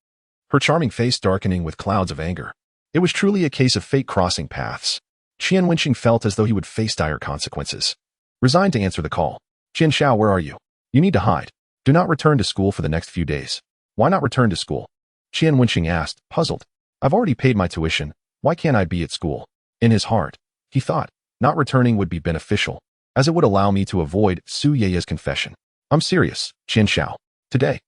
her charming face darkening with clouds of anger. It was truly a case of fate crossing paths. Qian Wenxing felt as though he would face dire consequences. Resigned to answer the call. Qian Xiao, where are you? You need to hide. Do not return to school for the next few days. Why not return to school? Qian Wenxing asked, puzzled. I've already paid my tuition. Why can't I be at school? In his heart, he thought, not returning would be beneficial, as it would allow me to avoid Su Yiya's confession. I'm serious, Qian Xiao. Today,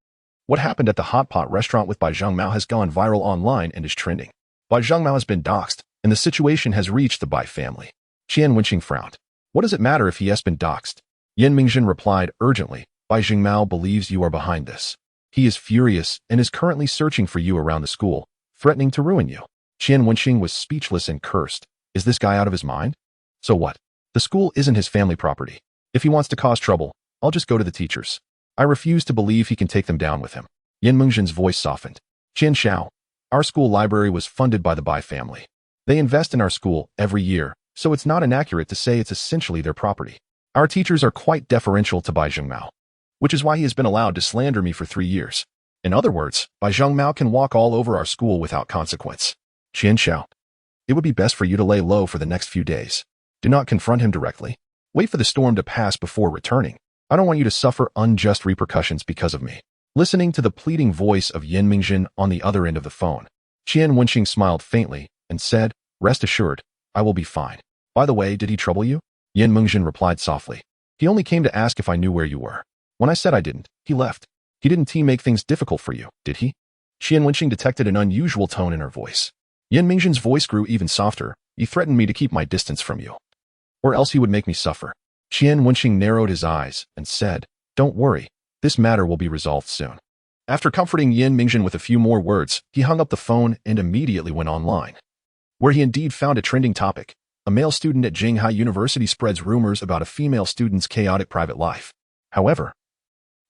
what happened at the hot pot restaurant with Bai Zhengmao has gone viral online and is trending. Bai Zhengmao has been doxxed, and the situation has reached the Bai family. Qian Wenxing frowned. What does it matter if he has been doxxed? Yan Mingxin replied urgently, Bai Zhengmao believes you are behind this. He is furious and is currently searching for you around the school, threatening to ruin you. Qian Wenxing was speechless and cursed. Is this guy out of his mind? So what? The school isn't his family property. If he wants to cause trouble, I'll just go to the teachers. I refuse to believe he can take them down with him. Yan Mingxin's voice softened. Qian Xiao, our school library was funded by the Bai family. They invest in our school every year, so it's not inaccurate to say it's essentially their property. Our teachers are quite deferential to Bai Zhengmao, which is why he has been allowed to slander me for 3 years. In other words, Bai Zhengmao can walk all over our school without consequence. Qian Xiao, it would be best for you to lay low for the next few days. Do not confront him directly. Wait for the storm to pass before returning. I don't want you to suffer unjust repercussions because of me. Listening to the pleading voice of Yan Mingxin on the other end of the phone, Qian Wenxing smiled faintly and said, rest assured, I will be fine. By the way, did he trouble you? Yan Mingxin replied softly. He only came to ask if I knew where you were. When I said I didn't, he left. He didn't make things difficult for you, did he? Qian Wenxing detected an unusual tone in her voice. Yan Mingxin's voice grew even softer. He threatened me to keep my distance from you, or else he would make me suffer. Qian Wenxing narrowed his eyes and said, "Don't worry, this matter will be resolved soon." After comforting Yin Mingjin with a few more words, he hung up the phone and immediately went online, where he indeed found a trending topic. A male student at Jinghai University spreads rumors about a female student's chaotic private life. However,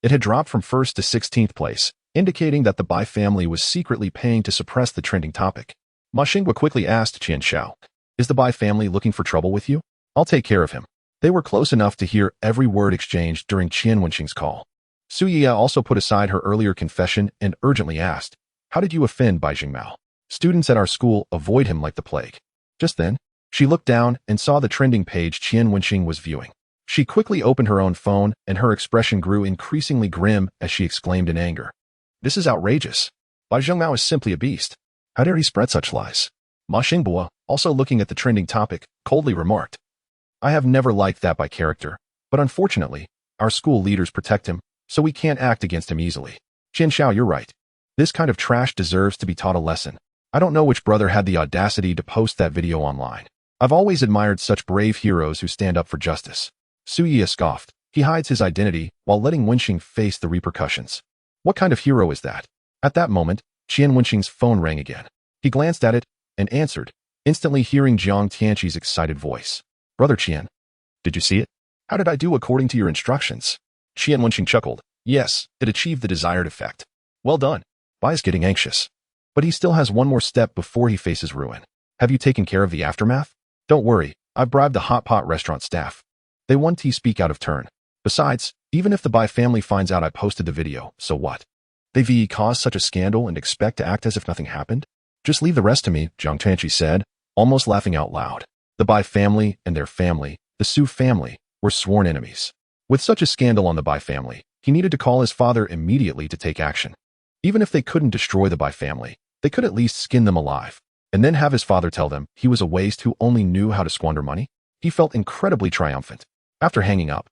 it had dropped from 1st to 16th place, indicating that the Bai family was secretly paying to suppress the trending topic. Ma Xinghua quickly asked Qian Xiao, "Is the Bai family looking for trouble with you? I'll take care of him." They were close enough to hear every word exchanged during Qian Wenxing's call. Su Yiya also put aside her earlier confession and urgently asked, "How did you offend Bai Jingmao? Students at our school avoid him like the plague." Just then, she looked down and saw the trending page Qian Wenxing was viewing. She quickly opened her own phone and her expression grew increasingly grim as she exclaimed in anger, "This is outrageous. Bai Jingmao is simply a beast. How dare he spread such lies?" Ma Xinghua, also looking at the trending topic, coldly remarked, "I have never liked that Bai character, but unfortunately, our school leaders protect him, so we can't act against him easily." Qian Xiao, you're right. This kind of trash deserves to be taught a lesson. I don't know which brother had the audacity to post that video online. I've always admired such brave heroes who stand up for justice. Su Yiya scoffed. He hides his identity while letting Wenxing face the repercussions. What kind of hero is that? At that moment, Qian Wenxing's phone rang again. He glanced at it and answered, instantly hearing Jiang Tianqi's excited voice. "Brother Qian, did you see it? How did I do according to your instructions?" Qian Wenxing chuckled. "Yes, it achieved the desired effect. Well done." Bai is getting anxious, but he still has one more step before he faces ruin. "Have you taken care of the aftermath?" "Don't worry, I've bribed the hot pot restaurant staff. They want to speak out of turn. Besides, even if the Bai family finds out I posted the video, so what? They cause such a scandal and expect to act as if nothing happened? Just leave the rest to me," Jiang Tianqi said, almost laughing out loud. The Bai family and their family, the Su family, were sworn enemies. With such a scandal on the Bai family, he needed to call his father immediately to take action. Even if they couldn't destroy the Bai family, they could at least skin them alive, and then have his father tell them he was a waste who only knew how to squander money. He felt incredibly triumphant. After hanging up,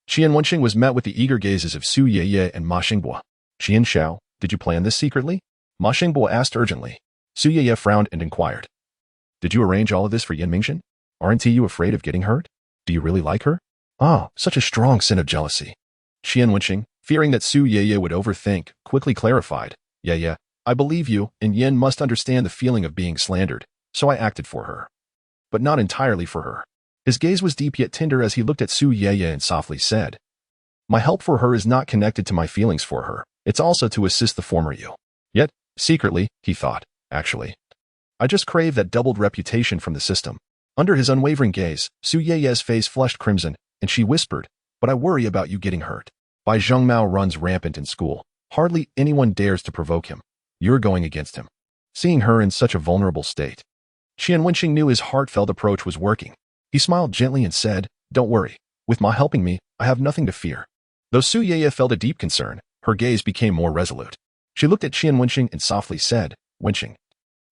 Qian Wenxing was met with the eager gazes of Su Yiya and Ma Xinghua. "Qian Xiao, did you plan this secretly?" Ma Xinghua asked urgently. Su Yiya frowned and inquired, "Did you arrange all of this for Yin Mingjin? Aren't you afraid of getting hurt? Do you really like her?" "Ah, such a strong sin of jealousy." Qian Wenxing, fearing that Su Yiya would overthink, quickly clarified, "Yeah, I believe you, and Yin must understand the feeling of being slandered, so I acted for her. But not entirely for her." His gaze was deep yet tender as he looked at Su Yiya and softly said, "My help for her is not connected to my feelings for her. It's also to assist the former you." Yet, secretly, he thought, actually, I just crave that doubled reputation from the system. Under his unwavering gaze, Su Yiya's face flushed crimson, and she whispered, "But I worry about you getting hurt. Bai Zhengmao runs rampant in school. Hardly anyone dares to provoke him. You're going against him." Seeing her in such a vulnerable state, Qian Wenxing knew his heartfelt approach was working. He smiled gently and said, "Don't worry. With Ma helping me, I have nothing to fear." Though Su Yiya felt a deep concern, her gaze became more resolute. She looked at Qian Wenxing and softly said, "Wenxing,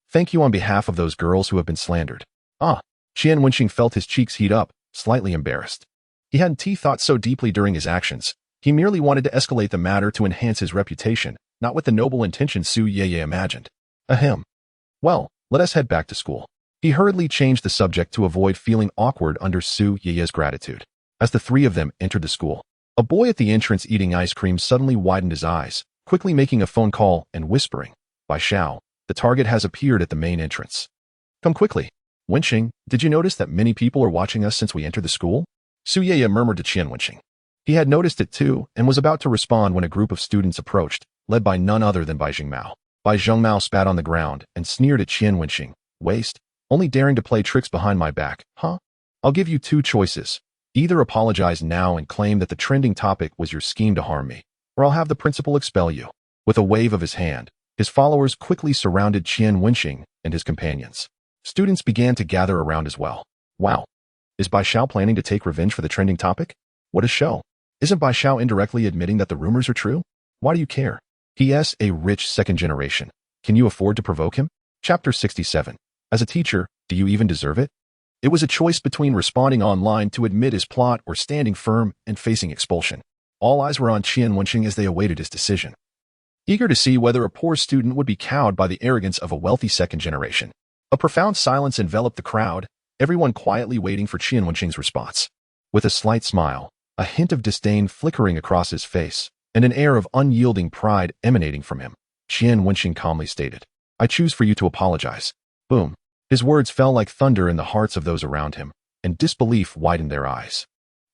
thank you on behalf of those girls who have been slandered." "Ah." Qian Wenxing felt his cheeks heat up, slightly embarrassed. He hadn't thought so deeply during his actions. He merely wanted to escalate the matter to enhance his reputation, not with the noble intentions Su Yiya imagined. Ahem. Well, let us head back to school. He hurriedly changed the subject to avoid feeling awkward under Su Yiya's gratitude. As the three of them entered the school, a boy at the entrance eating ice cream suddenly widened his eyes, quickly making a phone call and whispering, "Bai Xiao, the target has appeared at the main entrance. Come quickly." "Wenxing, did you notice that many people are watching us since we entered the school?" Su Yiya murmured to Qian Wenxing. He had noticed it too and was about to respond when a group of students approached, led by none other than Bai Jingmao. Bai Zhengmao spat on the ground and sneered at Qian Wenxing. "Waste. Only daring to play tricks behind my back, huh? I'll give you two choices. Either apologize now and claim that the trending topic was your scheme to harm me, or I'll have the principal expel you." With a wave of his hand, his followers quickly surrounded Qian Wenxing and his companions. Students began to gather around as well. Wow. Is Bai Xiao planning to take revenge for the trending topic? What a show. Isn't Bai Xiao indirectly admitting that the rumors are true? Why do you care? He.S. a rich second generation. Can you afford to provoke him? Chapter 67. As a teacher, do you even deserve it? It was a choice between responding online to admit his plot or standing firm and facing expulsion. All eyes were on Qian Wenxing as they awaited his decision, eager to see whether a poor student would be cowed by the arrogance of a wealthy second generation. A profound silence enveloped the crowd, everyone quietly waiting for Qian Wenxing's response. with a slight smile, a hint of disdain flickering across his face, and an air of unyielding pride emanating from him. Qian Wenxing calmly stated, "I choose for you to apologize." Boom. His words fell like thunder in the hearts of those around him, and disbelief widened their eyes.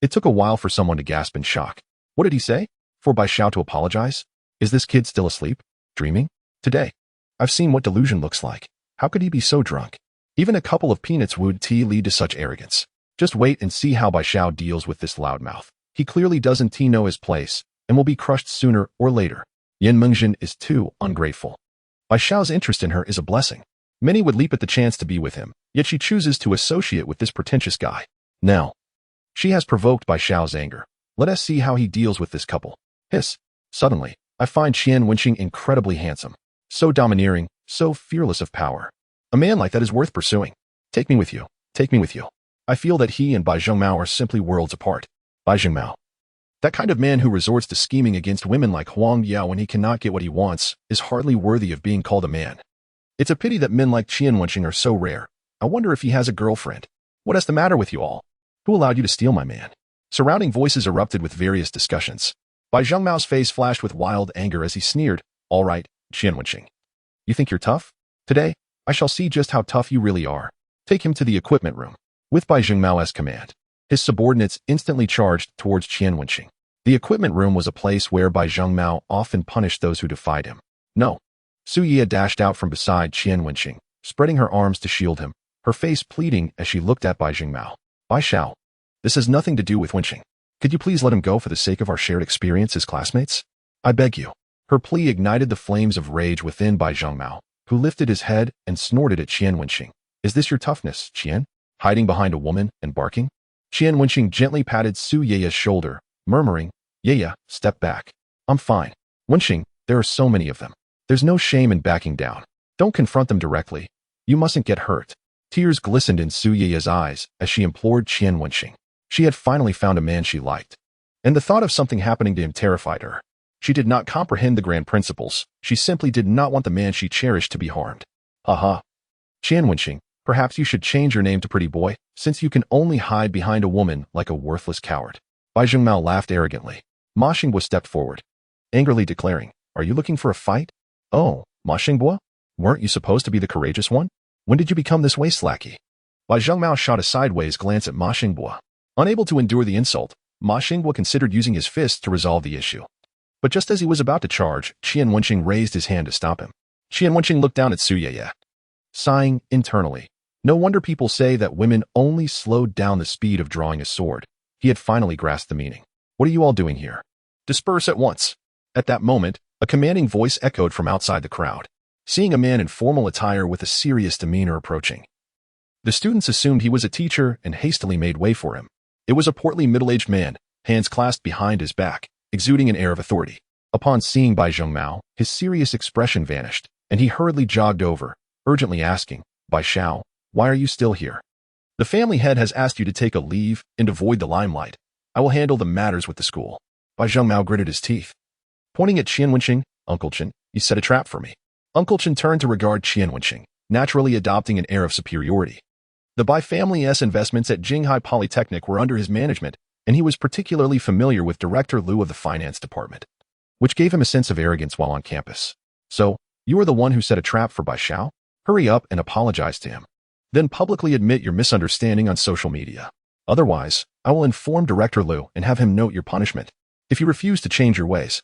It took a while for someone to gasp in shock. What did he say? For Bai Xiao to apologize? Is this kid still asleep? Dreaming? Today, I've seen what delusion looks like. How could he be so drunk? Even a couple of peanuts would lead to such arrogance. Just wait and see how Bai Xiao deals with this loudmouth. He clearly doesn't know his place, and will be crushed sooner or later. Yan Mengzhen is too ungrateful. Bai Xiao's interest in her is a blessing. Many would leap at the chance to be with him, yet she chooses to associate with this pretentious guy. Now, she has provoked Bai Xiao's anger. Let us see how he deals with this couple. Hiss. Suddenly, I find Qian Wenxing incredibly handsome. So domineering, so fearless of power. A man like that is worth pursuing. Take me with you. Take me with you. I feel that he and Bai Zhengmao are simply worlds apart. Bai Zhengmao. That kind of man who resorts to scheming against women like Huang Yao when he cannot get what he wants is hardly worthy of being called a man. It's a pity that men like Qian Wenxing are so rare. I wonder if he has a girlfriend. What is the matter with you all? Who allowed you to steal my man? Surrounding voices erupted with various discussions. Bai Zhengmao's face flashed with wild anger as he sneered, "All right, Qian Wenxing. You think you're tough? Today, I shall see just how tough you really are. Take him to the equipment room." With Bai Zhengmao's command, his subordinates instantly charged towards Qian Wenxing. The equipment room was a place where Bai Zhengmao often punished those who defied him. No. Su Ye dashed out from beside Qian Wenxing, spreading her arms to shield him, her face pleading as she looked at Bai Zhengmao. "Bai Xiao, this has nothing to do with Wenxing. Could you please let him go for the sake of our shared experience as classmates? I beg you." Her plea ignited the flames of rage within Bai Zhengmao, who lifted his head and snorted at Qian Wenxing. "Is this your toughness, Qian? Hiding behind a woman and barking?" Qian Wenxing gently patted Su Ye's shoulder, murmuring, "Ye, step back. I'm fine. Wenxing, there are so many of them. There's no shame in backing down. Don't confront them directly. You mustn't get hurt." Tears glistened in Su Ye's eyes as she implored Qian Wenxing. She had finally found a man she liked, and the thought of something happening to him terrified her. She did not comprehend the grand principles. She simply did not want the man she cherished to be harmed. Haha. Qian Wenxing, perhaps you should change your name to Pretty Boy, since you can only hide behind a woman like a worthless coward. Bai Zhengmao laughed arrogantly. Ma Xingbo stepped forward, angrily declaring, "Are you looking for a fight? Oh, Ma Xingbo? Weren't you supposed to be the courageous one? When did you become this way slacky?" Bai Zhengmao shot a sideways glance at Ma Xingbo. Unable to endure the insult, Ma Xingbo considered using his fists to resolve the issue. But just as he was about to charge, Qian Wenxing raised his hand to stop him. Qian Wenxing looked down at Su Ye, sighing internally. No wonder people say that women only slowed down the speed of drawing a sword. He had finally grasped the meaning. "What are you all doing here? Disperse at once." At that moment, a commanding voice echoed from outside the crowd. Seeing a man in formal attire with a serious demeanor approaching, the students assumed he was a teacher and hastily made way for him. It was a portly middle-aged man, hands clasped behind his back, exuding an air of authority. Upon seeing Bai Zhengmao, his serious expression vanished, and he hurriedly jogged over, urgently asking, "Bai Xiao, why are you still here? The family head has asked you to take a leave and avoid the limelight. I will handle the matters with the school." Bai Zhengmao gritted his teeth. Pointing at Qian Wenxing, "Uncle Qian, you set a trap for me." Uncle Qian turned to regard Qian Wenxing, naturally adopting an air of superiority. The Bai family's investments at Jinghai Polytechnic were under his management, and he was particularly familiar with Director Liu of the finance department, which gave him a sense of arrogance while on campus. "So, you are the one who set a trap for Bai Xiao? Hurry up and apologize to him. Then publicly admit your misunderstanding on social media. Otherwise, I will inform Director Liu and have him note your punishment. If you refuse to change your ways,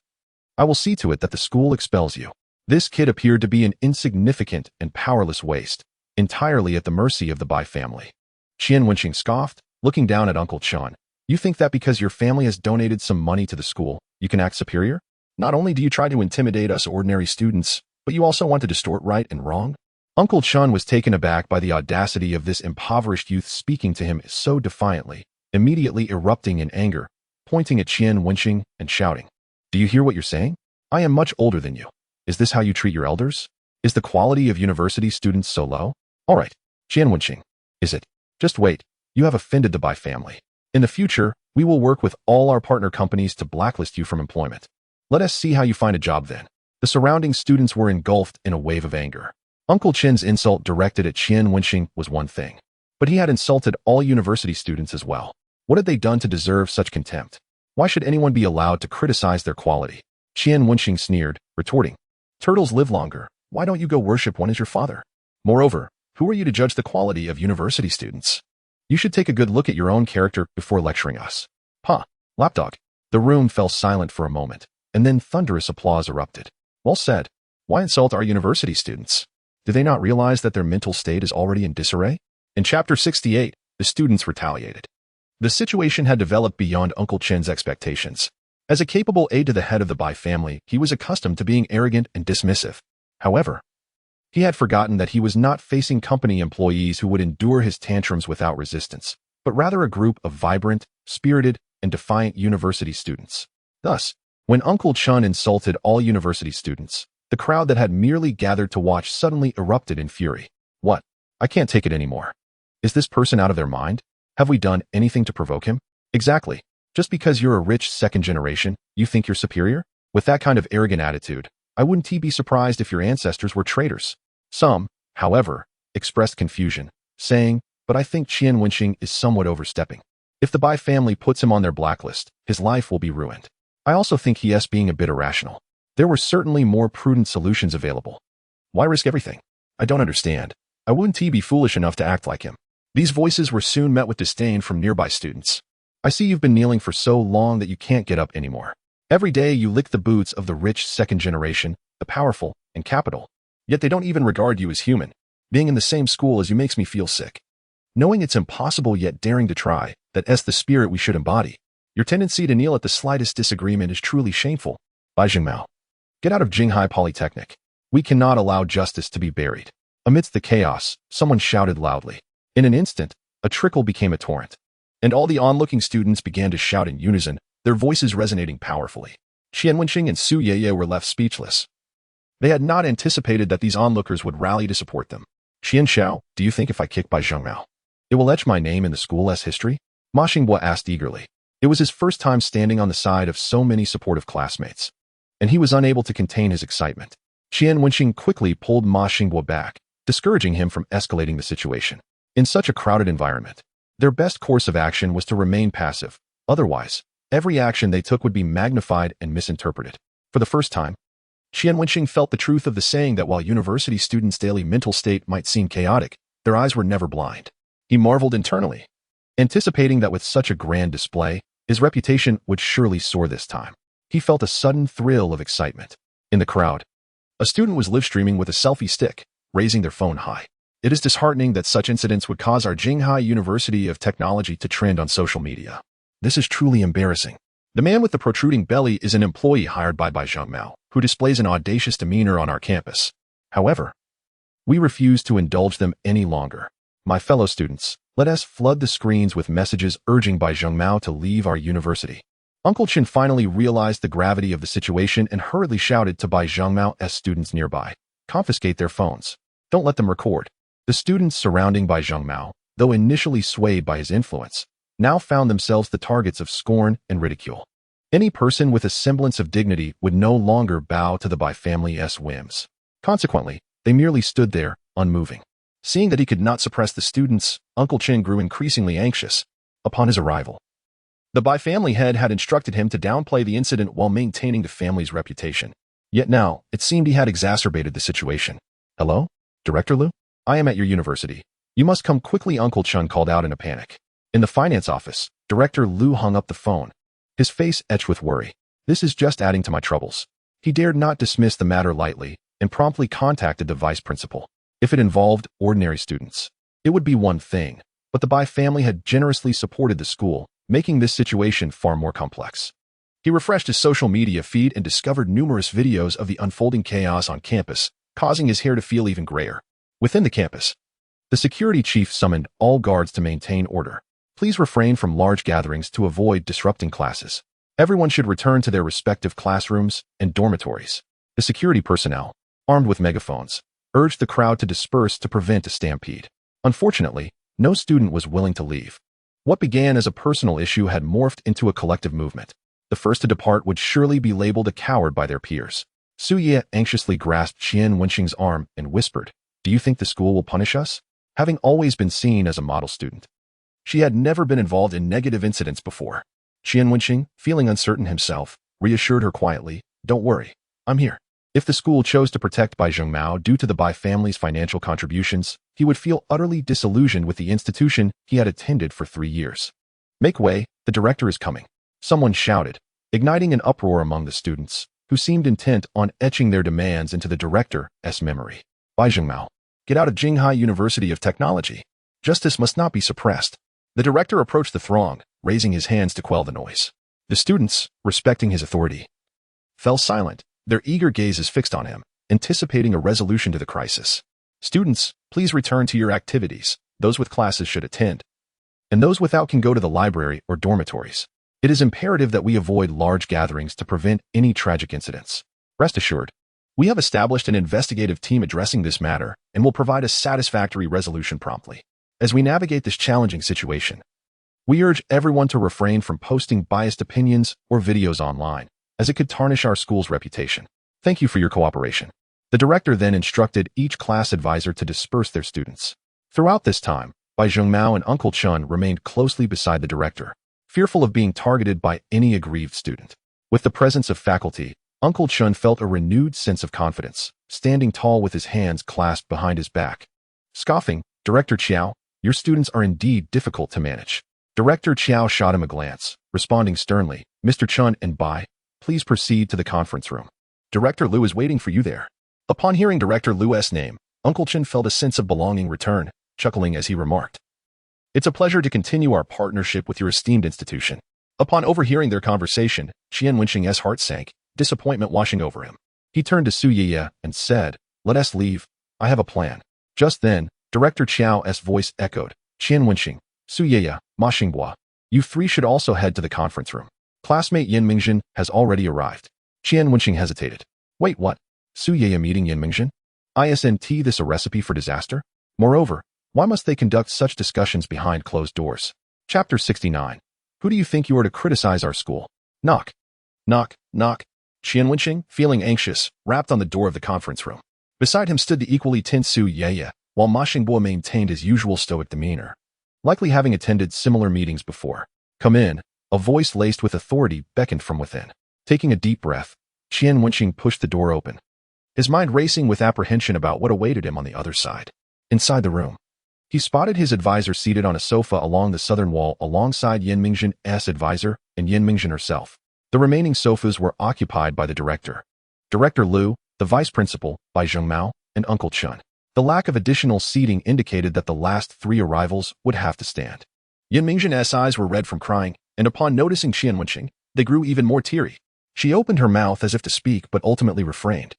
I will see to it that the school expels you." This kid appeared to be an insignificant and powerless waste, entirely at the mercy of the Bai family. Qian Wenxing scoffed, looking down at Uncle Qian. "You think that because your family has donated some money to the school, you can act superior? Not only do you try to intimidate us ordinary students, but you also want to distort right and wrong?" Uncle Qian was taken aback by the audacity of this impoverished youth speaking to him so defiantly, immediately erupting in anger, pointing at Qian Wenxing and shouting, "Do you hear what you're saying? I am much older than you. Is this how you treat your elders? Is the quality of university students so low? All right, Qian Wenxing, is it? Just wait, you have offended the Bai family. In the future, we will work with all our partner companies to blacklist you from employment. Let us see how you find a job then." The surrounding students were engulfed in a wave of anger. Uncle Qian's insult directed at Qian Wenxing was one thing, but he had insulted all university students as well. What had they done to deserve such contempt? Why should anyone be allowed to criticize their quality? Qian Wenxing sneered, retorting, "Turtles live longer. Why don't you go worship one as your father? Moreover, who are you to judge the quality of university students? You should take a good look at your own character before lecturing us." "Huh, lapdog." The room fell silent for a moment, and then thunderous applause erupted. "Well said. Why insult our university students? Do they not realize that their mental state is already in disarray?" In Chapter 68, the students retaliated. The situation had developed beyond Uncle Chen's expectations. As a capable aide to the head of the Bai family, he was accustomed to being arrogant and dismissive. However, he had forgotten that he was not facing company employees who would endure his tantrums without resistance, but rather a group of vibrant, spirited, and defiant university students. Thus, when Uncle Chen insulted all university students, the crowd that had merely gathered to watch suddenly erupted in fury. "What? I can't take it anymore. Is this person out of their mind? Have we done anything to provoke him? Exactly. Just because you're a rich second generation, you think you're superior? With that kind of arrogant attitude, I wouldn't be surprised if your ancestors were traitors." Some, however, expressed confusion, saying, "But I think Qian Wenxing is somewhat overstepping. If the Bai family puts him on their blacklist, his life will be ruined. I also think he is being a bit irrational. There were certainly more prudent solutions available. Why risk everything? I don't understand. I wouldn't be foolish enough to act like him." These voices were soon met with disdain from nearby students. "I see you've been kneeling for so long that you can't get up anymore. Every day you lick the boots of the rich second generation, the powerful, and capital. Yet they don't even regard you as human. Being in the same school as you makes me feel sick. Knowing it's impossible yet daring to try, that's the spirit we should embody. Your tendency to kneel at the slightest disagreement is truly shameful." Bai Jingmao. "Get out of Jinghai Polytechnic. We cannot allow justice to be buried." Amidst the chaos, someone shouted loudly. In an instant, a trickle became a torrent, and all the onlooking students began to shout in unison, their voices resonating powerfully. Qian Wenxing and Su Yeye were left speechless. They had not anticipated that these onlookers would rally to support them. "Qian Xiao, do you think if I kick Bai Zhengmao, it will etch my name in the school's history?" Ma Xingbo asked eagerly. It was his first time standing on the side of so many supportive classmates, and he was unable to contain his excitement. Qian Wenxing quickly pulled Ma Xingbo back, discouraging him from escalating the situation. In such a crowded environment, their best course of action was to remain passive. Otherwise, every action they took would be magnified and misinterpreted. For the first time, Qian Wenxing felt the truth of the saying that while university students' daily mental state might seem chaotic, their eyes were never blind. He marveled internally, anticipating that with such a grand display, his reputation would surely soar this time. He felt a sudden thrill of excitement. In the crowd, a student was live-streaming with a selfie stick, raising their phone high. It is disheartening that such incidents would cause our Jinghai University of Technology to trend on social media. This is truly embarrassing. The man with the protruding belly is an employee hired by Bai Zhengmao, who displays an audacious demeanor on our campus. However, we refuse to indulge them any longer. My fellow students, let us flood the screens with messages urging Bai Zhengmao to leave our university. Uncle Chen finally realized the gravity of the situation and hurriedly shouted to Bai Zhengmao's students nearby, "Confiscate their phones. Don't let them record." The students surrounding Bai Zhengmao, though initially swayed by his influence, now found themselves the targets of scorn and ridicule. Any person with a semblance of dignity would no longer bow to the Bai family's whims. Consequently, they merely stood there, unmoving. Seeing that he could not suppress the students, Uncle Chen grew increasingly anxious. Upon his arrival, the Bai family head had instructed him to downplay the incident while maintaining the family's reputation. Yet now, it seemed he had exacerbated the situation. "Hello? Director Liu? I am at your university. You must come quickly," Uncle Chen called out in a panic. In the finance office, Director Liu hung up the phone, his face etched with worry. "This is just adding to my troubles." He dared not dismiss the matter lightly and promptly contacted the vice principal. If it involved ordinary students, it would be one thing, but the Bai family had generously supported the school, making this situation far more complex. He refreshed his social media feed and discovered numerous videos of the unfolding chaos on campus, causing his hair to feel even grayer. Within the campus, the security chief summoned all guards to maintain order. Please refrain from large gatherings to avoid disrupting classes. Everyone should return to their respective classrooms and dormitories. The security personnel, armed with megaphones, urged the crowd to disperse to prevent a stampede. Unfortunately, no student was willing to leave. What began as a personal issue had morphed into a collective movement. The first to depart would surely be labeled a coward by their peers. Su Ye anxiously grasped Qian Wenxing's arm and whispered, "Do you think the school will punish us?" Having always been seen as a model student, She had never been involved in negative incidents before. Qian Wenxing, feeling uncertain himself, reassured her quietly, "Don't worry, I'm here." If the school chose to protect Bai Zhengmao due to the Bai family's financial contributions, he would feel utterly disillusioned with the institution he had attended for 3 years. "Make way, the director is coming," someone shouted, igniting an uproar among the students, who seemed intent on etching their demands into the director's memory. "Bai Zhengmao, get out of Jinghai University of Technology. Justice must not be suppressed." The director approached the throng, raising his hands to quell the noise. The students, respecting his authority, fell silent, their eager gazes fixed on him, anticipating a resolution to the crisis. "Students, please return to your activities. Those with classes should attend, and those without can go to the library or dormitories. It is imperative that we avoid large gatherings to prevent any tragic incidents. Rest assured, we have established an investigative team addressing this matter and will provide a satisfactory resolution promptly. As we navigate this challenging situation, we urge everyone to refrain from posting biased opinions or videos online, as it could tarnish our school's reputation. Thank you for your cooperation." The director then instructed each class advisor to disperse their students. Throughout this time, Bai Zhengmao and Uncle Chun remained closely beside the director, fearful of being targeted by any aggrieved student. With the presence of faculty, Uncle Chun felt a renewed sense of confidence, standing tall with his hands clasped behind his back. Scoffing, "Director Qiao, your students are indeed difficult to manage." Director Qiao shot him a glance, responding sternly, "Mr. Chun and Bai, please proceed to the conference room. Director Liu is waiting for you there." Upon hearing Director Liu's name, Uncle Chun felt a sense of belonging return, chuckling as he remarked, "It's a pleasure to continue our partnership with your esteemed institution." Upon overhearing their conversation, Qian Wenxing's heart sank, disappointment washing over him. He turned to Su Yeye and said, "Let us leave. I have a plan." Just then, Director Qiao's voice echoed, "Qian Wenxing, Su Yeye, Ma Xinghua, you three should also head to the conference room. Classmate Yin Mingzhen has already arrived." Qian Wenxing hesitated. "Wait, what? Su Yeye meeting Yin Mingzhen? Isn't this a recipe for disaster? Moreover, why must they conduct such discussions behind closed doors?" Chapter 69. Who do you think you are to criticize our school? Knock. Knock, knock. Qian Wenxing, feeling anxious, rapped on the door of the conference room. Beside him stood the equally tense Su Yeye, while Ma Xinghua maintained his usual stoic demeanor, likely having attended similar meetings before. "Come in," a voice laced with authority beckoned from within. Taking a deep breath, Qian Wenxing pushed the door open, his mind racing with apprehension about what awaited him on the other side. Inside the room, he spotted his advisor seated on a sofa along the southern wall alongside Yin Mingzhen's advisor and Yin Mingzhen herself. The remaining sofas were occupied by the director, Director Liu, the vice principal, Bai Zhengmao, and Uncle Chun. The lack of additional seating indicated that the last 3 arrivals would have to stand. Yin Mingzhen's eyes were red from crying, and upon noticing Qian Wenxing, they grew even more teary. She opened her mouth as if to speak but ultimately refrained,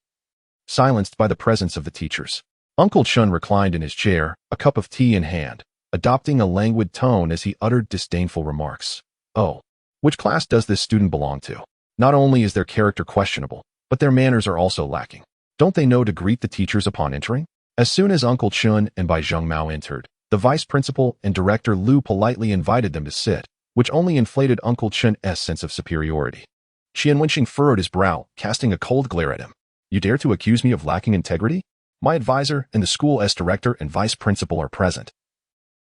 silenced by the presence of the teachers. Uncle Chun reclined in his chair, a cup of tea in hand, adopting a languid tone as he uttered disdainful remarks. "Oh, which class does this student belong to? Not only is their character questionable, but their manners are also lacking. Don't they know to greet the teachers upon entering?" As soon as Uncle Chun and Bai Zhengmao entered, the vice principal and Director Liu politely invited them to sit, which only inflated Uncle Chun's sense of superiority. Qian Wenxing furrowed his brow, casting a cold glare at him. "You dare to accuse me of lacking integrity? My advisor and the school's director and vice principal are present.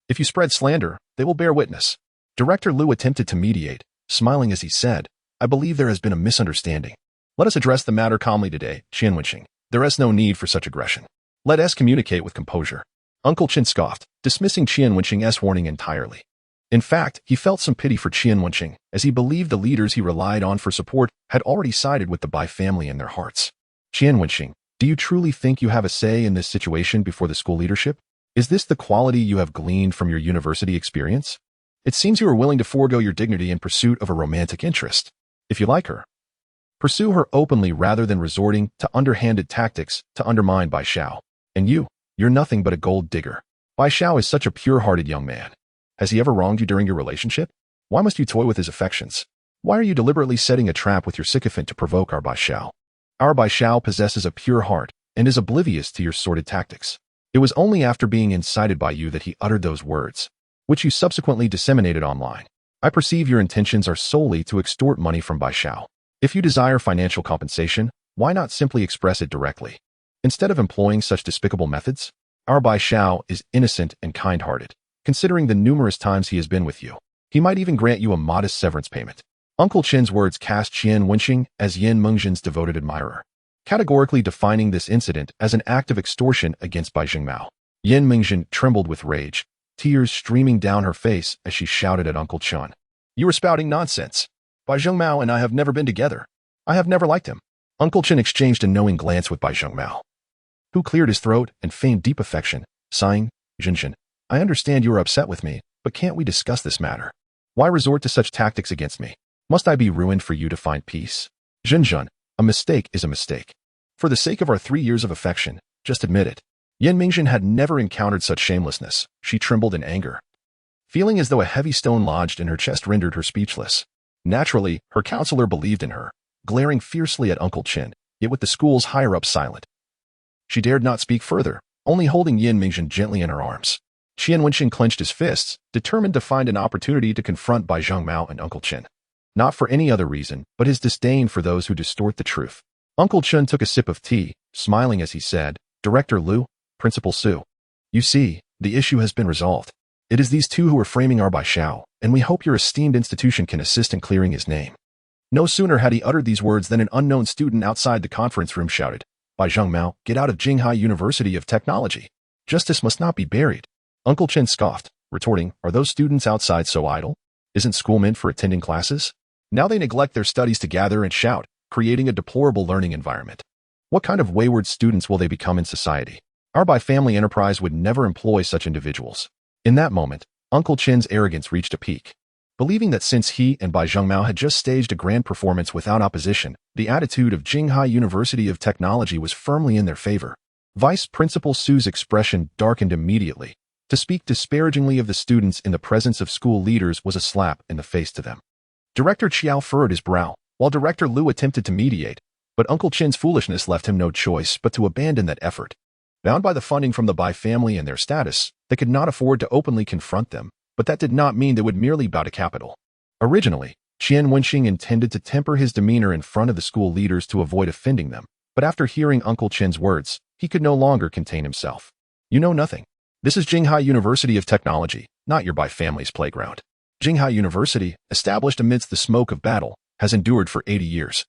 If you spread slander, they will bear witness." Director Liu attempted to mediate, smiling as he said, "I believe there has been a misunderstanding. Let us address the matter calmly today, Qian Wenxing. There is no need for such aggression. Let us communicate with composure." Uncle Chun scoffed, dismissing Qian Wenxing's warning entirely. In fact, he felt some pity for Qian Wenxing, as he believed the leaders he relied on for support had already sided with the Bai family in their hearts. "Qian Wenxing, do you truly think you have a say in this situation before the school leadership? Is this the quality you have gleaned from your university experience? It seems you are willing to forego your dignity in pursuit of a romantic interest. If you like her, pursue her openly rather than resorting to underhanded tactics to undermine Bai Xiao. And you're nothing but a gold digger. Bai Xiao is such a pure-hearted young man. Has he ever wronged you during your relationship? Why must you toy with his affections? Why are you deliberately setting a trap with your sycophant to provoke our Bai Xiao? Our Bai Xiao possesses a pure heart and is oblivious to your sordid tactics. It was only after being incited by you that he uttered those words, which you subsequently disseminated online. I perceive your intentions are solely to extort money from Bai Xiao. If you desire financial compensation, why not simply express it directly? Instead of employing such despicable methods, our Bai Xiao is innocent and kind-hearted. considering the numerous times he has been with you. He might even grant you a modest severance payment. Uncle Qian's words cast Qian Wenxing as Yin Mengzhen's devoted admirer, categorically defining this incident as an act of extortion against Bai Zhengmao. Yin Mengzhen trembled with rage, tears streaming down her face as she shouted at Uncle Qian. You are spouting nonsense. Bai Zhengmao and I have never been together. I have never liked him. Uncle Qian exchanged a knowing glance with Bai Zhengmao, who cleared his throat and feigned deep affection, sighing, Zhenzhen, I understand you are upset with me, but can't we discuss this matter? Why resort to such tactics against me? Must I be ruined for you to find peace? Zhenzhen, a mistake is a mistake. For the sake of our 3 years of affection, just admit it. Yin Mengzhen had never encountered such shamelessness. She trembled in anger, feeling as though a heavy stone lodged in her chest rendered her speechless. Naturally, her counselor believed in her, glaring fiercely at Uncle Qian, yet with the school's higher-ups silent. She dared not speak further, only holding Yin Mengzhen gently in her arms. Qian Wenxing clenched his fists, determined to find an opportunity to confront Bai Zhengmao and Uncle Qian. Not for any other reason, but his disdain for those who distort the truth. Uncle Qian took a sip of tea, smiling as he said, Director Liu, Principal Su. You see, the issue has been resolved. It is these two who are framing our Bai Xiao, and we hope your esteemed institution can assist in clearing his name. No sooner had he uttered these words than an unknown student outside the conference room shouted, Bai Zhengmao, get out of Jinghai University of Technology. Justice must not be buried. Uncle Qian scoffed, retorting, are those students outside so idle? Isn't school meant for attending classes? Now they neglect their studies to gather and shout, creating a deplorable learning environment. What kind of wayward students will they become in society? Our Bai family enterprise would never employ such individuals. In that moment, Uncle Qian's arrogance reached a peak. Believing that since he and Bai Zhengmao had just staged a grand performance without opposition, the attitude of Jinghai University of Technology was firmly in their favor. Vice Principal Su's expression darkened immediately. To speak disparagingly of the students in the presence of school leaders was a slap in the face to them. Director Qiao furrowed his brow, while Director Liu attempted to mediate, but Uncle Qian's foolishness left him no choice but to abandon that effort. Bound by the funding from the Bai family and their status, they could not afford to openly confront them, but that did not mean they would merely bow to capital. Originally, Qian Wenxing intended to temper his demeanor in front of the school leaders to avoid offending them, but after hearing Uncle Qian's words, he could no longer contain himself. You know nothing. This is Jinghai University of Technology, not your Bai family's playground. Jinghai University, established amidst the smoke of battle, has endured for 80 years.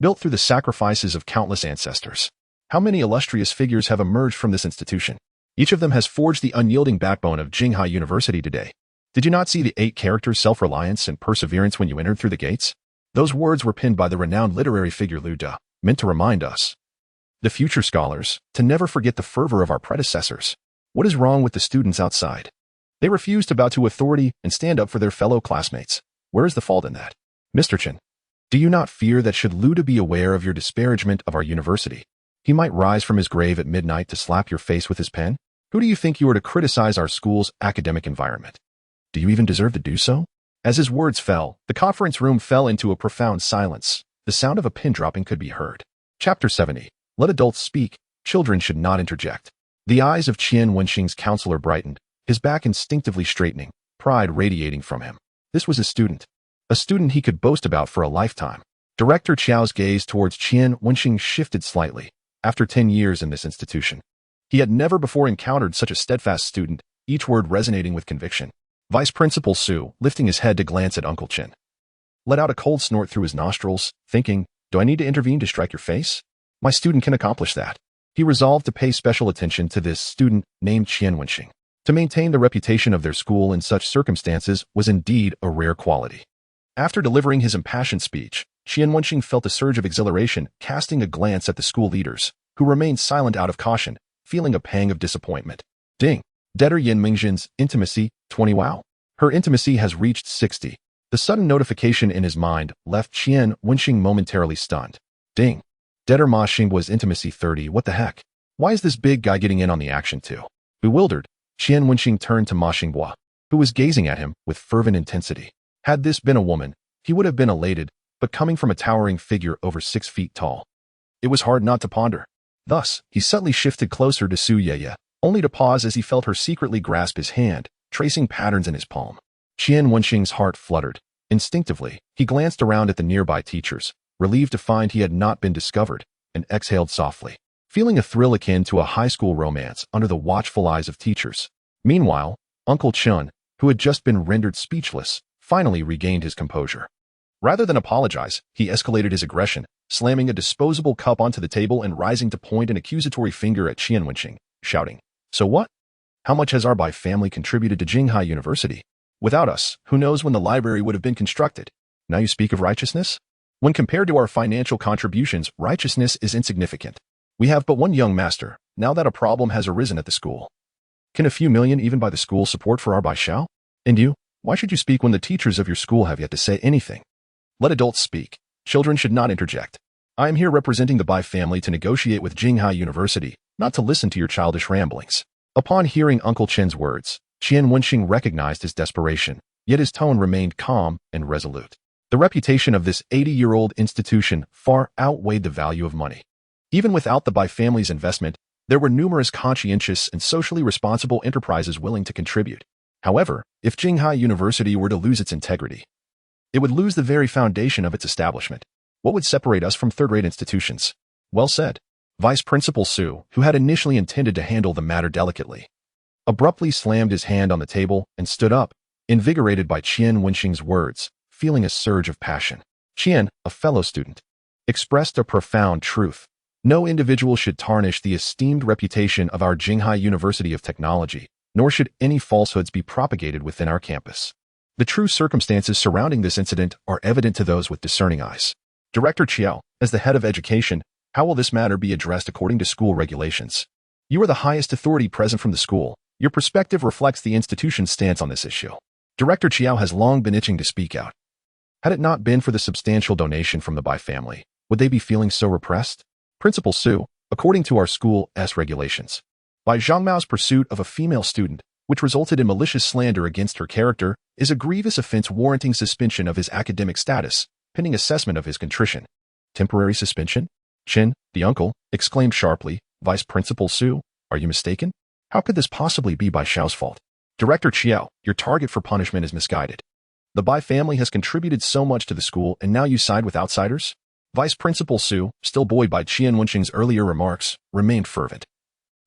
Built through the sacrifices of countless ancestors. How many illustrious figures have emerged from this institution? Each of them has forged the unyielding backbone of Jinghai University today. Did you not see the 8 characters self-reliance and perseverance when you entered through the gates? Those words were penned by the renowned literary figure Liu De, meant to remind us, the future scholars, to never forget the fervor of our predecessors. What is wrong with the students outside? They refuse to bow to authority and stand up for their fellow classmates. Where is the fault in that? Mr. Chen, do you not fear that should Liu De be aware of your disparagement of our university, he might rise from his grave at midnight to slap your face with his pen? Who do you think you are to criticize our school's academic environment? Do you even deserve to do so? As his words fell, the conference room fell into a profound silence. The sound of a pin dropping could be heard. Chapter 70. Let adults speak. Children should not interject. The eyes of Qian Wenxing's counselor brightened, his back instinctively straightening, pride radiating from him. This was a student he could boast about for a lifetime. Director Qiao's gaze towards Qian Wenxing shifted slightly. After 10 years in this institution, he had never before encountered such a steadfast student, each word resonating with conviction. Vice Principal Su, lifting his head to glance at Uncle Qian, let out a cold snort through his nostrils, thinking, do I need to intervene to strike your face? My student can accomplish that. He resolved to pay special attention to this student named Qian Wenxing. To maintain the reputation of their school in such circumstances was indeed a rare quality. After delivering his impassioned speech, Qian Wenxing felt a surge of exhilaration, casting a glance at the school leaders, who remained silent out of caution, feeling a pang of disappointment. Ding! Debtor Yin Mengzhen's intimacy, 20 wow. Her intimacy has reached 60. The sudden notification in his mind left Qian Wenxing momentarily stunned. Ding! Debtor Ma Xingbua's intimacy 30, what the heck? Why is this big guy getting in on the action too? Bewildered, Qian Wenxing turned to Ma Xingbua, who was gazing at him with fervent intensity. Had this been a woman, he would have been elated, but coming from a towering figure over 6 feet tall, it was hard not to ponder. Thus, he subtly shifted closer to Su Yeye, only to pause as he felt her secretly grasp his hand, tracing patterns in his palm. Qian Wenxing's heart fluttered. Instinctively, he glanced around at the nearby teachers, relieved to find he had not been discovered, and exhaled softly, feeling a thrill akin to a high school romance under the watchful eyes of teachers. Meanwhile, Uncle Qian, who had just been rendered speechless, finally regained his composure. Rather than apologize, he escalated his aggression, slamming a disposable cup onto the table and rising to point an accusatory finger at Qian Wenxing, shouting, "So what? How much has our Bai family contributed to Jinghai University? Without us, who knows when the library would have been constructed? Now you speak of righteousness? When compared to our financial contributions, righteousness is insignificant. We have but one young master, now that a problem has arisen at the school. Can a few million even buy the school support for our Bai Shao? And you, why should you speak when the teachers of your school have yet to say anything? Let adults speak. Children should not interject. I am here representing the Bai family to negotiate with Jinghai University, not to listen to your childish ramblings." Upon hearing Uncle Qian's words, Qian Wenxing recognized his desperation, yet his tone remained calm and resolute. The reputation of this 80-year-old institution far outweighed the value of money. Even without the Bai family's investment, there were numerous conscientious and socially responsible enterprises willing to contribute. However, if Jinghai University were to lose its integrity, it would lose the very foundation of its establishment. What would separate us from third-rate institutions? Well said. Vice Principal Su, who had initially intended to handle the matter delicately, abruptly slammed his hand on the table and stood up, invigorated by Qian Wenxing's words, feeling a surge of passion. Qian, a fellow student, expressed a profound truth. No individual should tarnish the esteemed reputation of our Jinghai University of Technology, nor should any falsehoods be propagated within our campus. The true circumstances surrounding this incident are evident to those with discerning eyes. Director Qiao, as the head of education, how will this matter be addressed according to school regulations? You are the highest authority present from the school. Your perspective reflects the institution's stance on this issue. Director Qiao has long been itching to speak out. Had it not been for the substantial donation from the Bai family, would they be feeling so repressed? Principal Su, according to our school's regulations, Bai Zhangmao's pursuit of a female student, which resulted in malicious slander against her character, is a grievous offense warranting suspension of his academic status, pending assessment of his contrition. Temporary suspension? Qian, the uncle, exclaimed sharply. Vice Principal Su, are you mistaken? How could this possibly be Bai Xiao's fault? Director Qiao, your target for punishment is misguided. The Bai family has contributed so much to the school and now you side with outsiders? Vice Principal Su, still buoyed by Qian Wenxing's earlier remarks, remained fervent.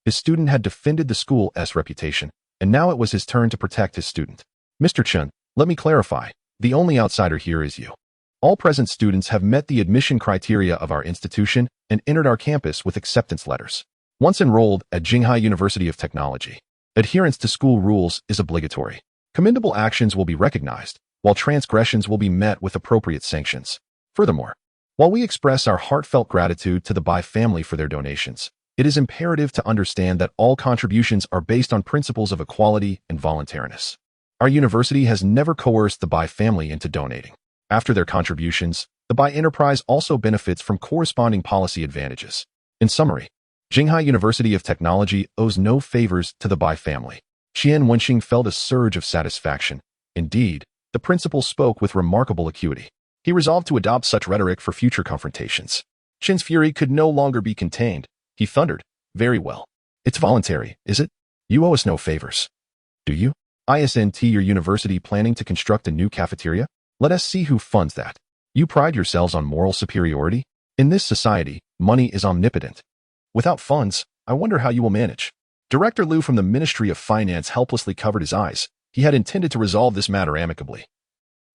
His student had defended the school's reputation, and now it was his turn to protect his student. Mr. Chen, let me clarify. The only outsider here is you. All present students have met the admission criteria of our institution and entered our campus with acceptance letters. Once enrolled at Jinghai University of Technology, adherence to school rules is obligatory. Commendable actions will be recognized, while transgressions will be met with appropriate sanctions. Furthermore, while we express our heartfelt gratitude to the Bai family for their donations, it is imperative to understand that all contributions are based on principles of equality and voluntariness. Our university has never coerced the Bai family into donating. After their contributions, the Bai enterprise also benefits from corresponding policy advantages. In summary, Jinghai University of Technology owes no favors to the Bai family. Qian Wenxing felt a surge of satisfaction. Indeed, the principal spoke with remarkable acuity. He resolved to adopt such rhetoric for future confrontations. Qian's fury could no longer be contained. He thundered, "Very well. It's voluntary, is it? You owe us no favors. Do you? Isn't your university planning to construct a new cafeteria? Let us see who funds that. You pride yourselves on moral superiority? In this society, money is omnipotent. Without funds, I wonder how you will manage." Director Liu from the Ministry of Finance helplessly covered his eyes. He had intended to resolve this matter amicably.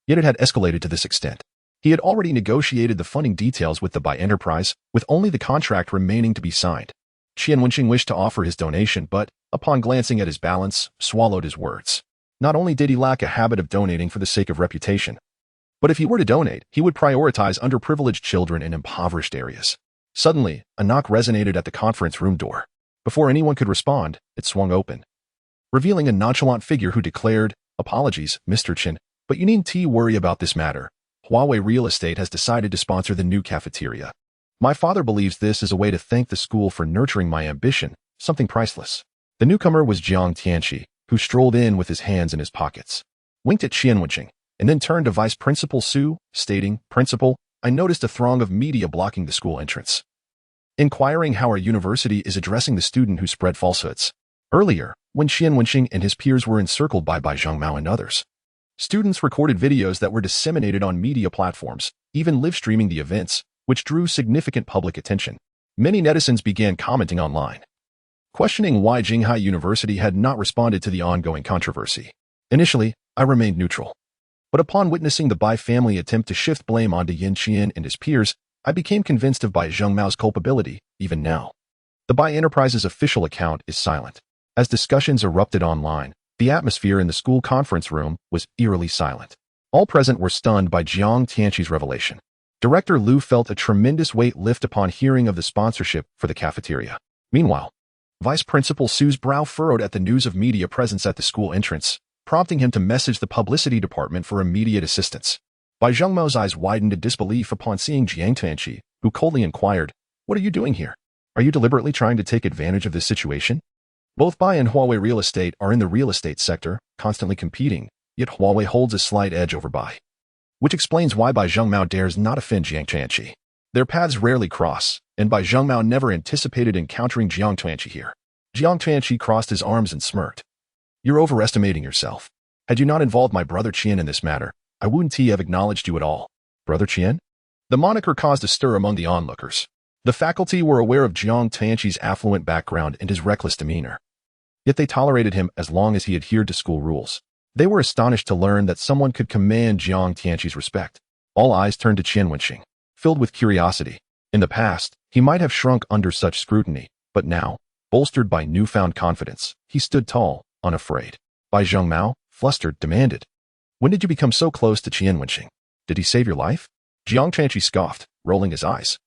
Yet it had escalated to this extent. He had already negotiated the funding details with the Bai enterprise, with only the contract remaining to be signed. Qian Wenxing wished to offer his donation, but, upon glancing at his balance, swallowed his words. Not only did he lack a habit of donating for the sake of reputation, but if he were to donate, he would prioritize underprivileged children in impoverished areas. Suddenly, a knock resonated at the conference room door. Before anyone could respond, it swung open, revealing a nonchalant figure who declared, "Apologies, Mr. Chen, but you needn't worry about this matter. Huawei Real Estate has decided to sponsor the new cafeteria. My father believes this is a way to thank the school for nurturing my ambition, something priceless." The newcomer was Jiang Tianqi, who strolled in with his hands in his pockets, winked at Qian Wenxing, and then turned to Vice Principal Su, stating, "Principal, I noticed a throng of media blocking the school entrance, inquiring how our university is addressing the student who spread falsehoods. Earlier, when Qian Wenxing and his peers were encircled by Bai Zhangmao and others, students recorded videos that were disseminated on media platforms, even live-streaming the events, which drew significant public attention. Many netizens began commenting online. questioning why Jinghai University had not responded to the ongoing controversy. Initially, I remained neutral. But upon witnessing the Bai family attempt to shift blame onto Yin Qian and his peers, I became convinced of Bai Zhengmao's culpability, even now. The Bai Enterprises official account is silent. As discussions erupted online, the atmosphere in the school conference room was eerily silent. All present were stunned by Jiang Tianqi's revelation. Director Liu felt a tremendous weight lift upon hearing of the sponsorship for the cafeteria. Meanwhile, Vice Principal Su's brow furrowed at the news of media presence at the school entrance, prompting him to message the publicity department for immediate assistance. Bai Zhengmao's eyes widened in disbelief upon seeing Jiang Tianqi, who coldly inquired, "What are you doing here? Are you deliberately trying to take advantage of this situation?" Both Bai and Huawei Real Estate are in the real estate sector, constantly competing, yet Huawei holds a slight edge over Bai. Which explains why Bai Zhengmao dares not offend Jiang Tianqi. Their paths rarely cross, and Bai Zhengmao never anticipated encountering Jiang Tianqi here. Jiang Tianqi crossed his arms and smirked. "You're overestimating yourself. Had you not involved my brother Qian in this matter, I wouldn't have acknowledged you at all." Brother Qian? The moniker caused a stir among the onlookers. The faculty were aware of Jiang Tianqi's affluent background and his reckless demeanor. Yet they tolerated him as long as he adhered to school rules. They were astonished to learn that someone could command Jiang Tianqi's respect. All eyes turned to Qian Wenxing, filled with curiosity. In the past, he might have shrunk under such scrutiny, but now, bolstered by newfound confidence, he stood tall, unafraid. Bai Zhengmao, flustered, demanded, "When did you become so close to Qian Wenxing? Did he save your life?" Jiang Tianqi scoffed, rolling his eyes.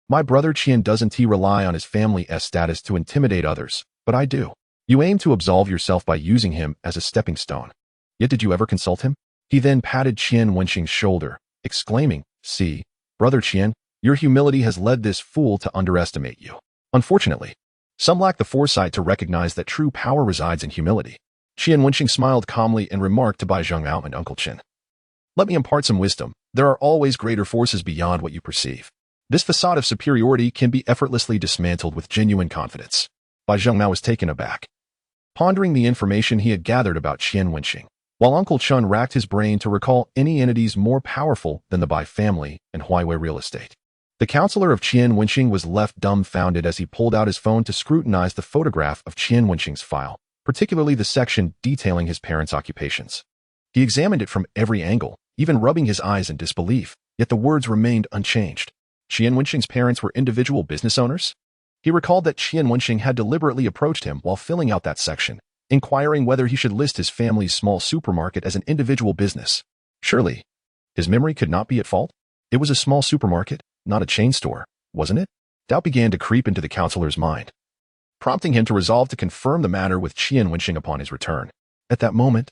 "My brother Qian doesn't rely on his family's status to intimidate others, but I do. You aim to absolve yourself by using him as a stepping stone. Yet did you ever consult him?" He then patted Qian Wenxing's shoulder, exclaiming, "See, brother Qian, your humility has led this fool to underestimate you. Unfortunately, some lack the foresight to recognize that true power resides in humility." Qian Wenxing smiled calmly and remarked to Bai Zhengmao and Uncle Qian, "Let me impart some wisdom. There are always greater forces beyond what you perceive. This facade of superiority can be effortlessly dismantled with genuine confidence." Bai Zhengmao was taken aback, pondering the information he had gathered about Qian Wenxing, while Uncle Chun racked his brain to recall any entities more powerful than the Bai family and Huawei Real Estate. The counselor of Qian Wenxing was left dumbfounded as he pulled out his phone to scrutinize the photograph of Qian Wenxing's file, particularly the section detailing his parents' occupations. He examined it from every angle, even rubbing his eyes in disbelief, yet the words remained unchanged. Qian Wenxing's parents were individual business owners? He recalled that Qian Wenxing had deliberately approached him while filling out that section, inquiring whether he should list his family's small supermarket as an individual business. Surely, his memory could not be at fault? It was a small supermarket, not a chain store, wasn't it? Doubt began to creep into the counselor's mind, prompting him to resolve to confirm the matter with Qian Wenxing upon his return. At that moment,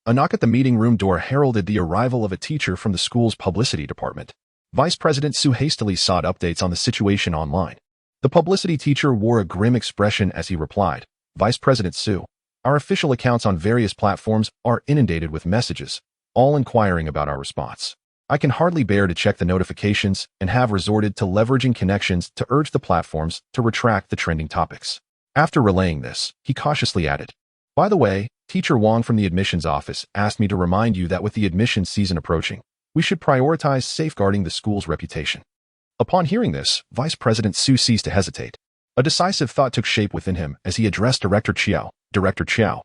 a knock at the meeting room door heralded the arrival of a teacher from the school's publicity department. Vice President Su hastily sought updates on the situation online. The publicity teacher wore a grim expression as he replied, "Vice President Su, our official accounts on various platforms are inundated with messages, all inquiring about our response. I can hardly bear to check the notifications and have resorted to leveraging connections to urge the platforms to retract the trending topics." After relaying this, he cautiously added, "By the way, Teacher Wang from the admissions office asked me to remind you that with the admissions season approaching, we should prioritize safeguarding the school's reputation." Upon hearing this, Vice President Su ceased to hesitate. A decisive thought took shape within him as he addressed Director Qiao. "Director Qiao,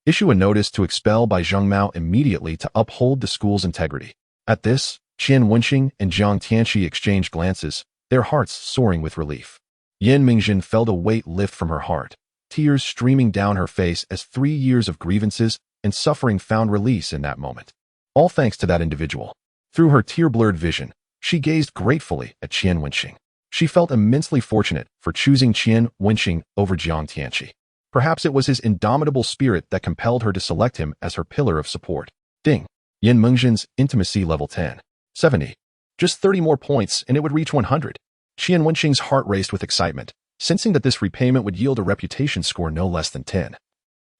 issue a notice to expel Bai Zhengmao immediately to uphold the school's integrity." At this, Qian Wenxing and Jiang Tianqi exchanged glances, their hearts soaring with relief. Yin Mingjin felt a weight lift from her heart, tears streaming down her face as 3 years of grievances and suffering found release in that moment. All thanks to that individual. Through her tear-blurred vision, she gazed gratefully at Qian Wenxing. She felt immensely fortunate for choosing Qian Wenxing over Jiang Tianqi. Perhaps it was his indomitable spirit that compelled her to select him as her pillar of support. Ding. Yin Mingjin's intimacy level 10. 70. Just 30 more points and it would reach 100. Qian Wenxing's heart raced with excitement, sensing that this repayment would yield a reputation score no less than 10.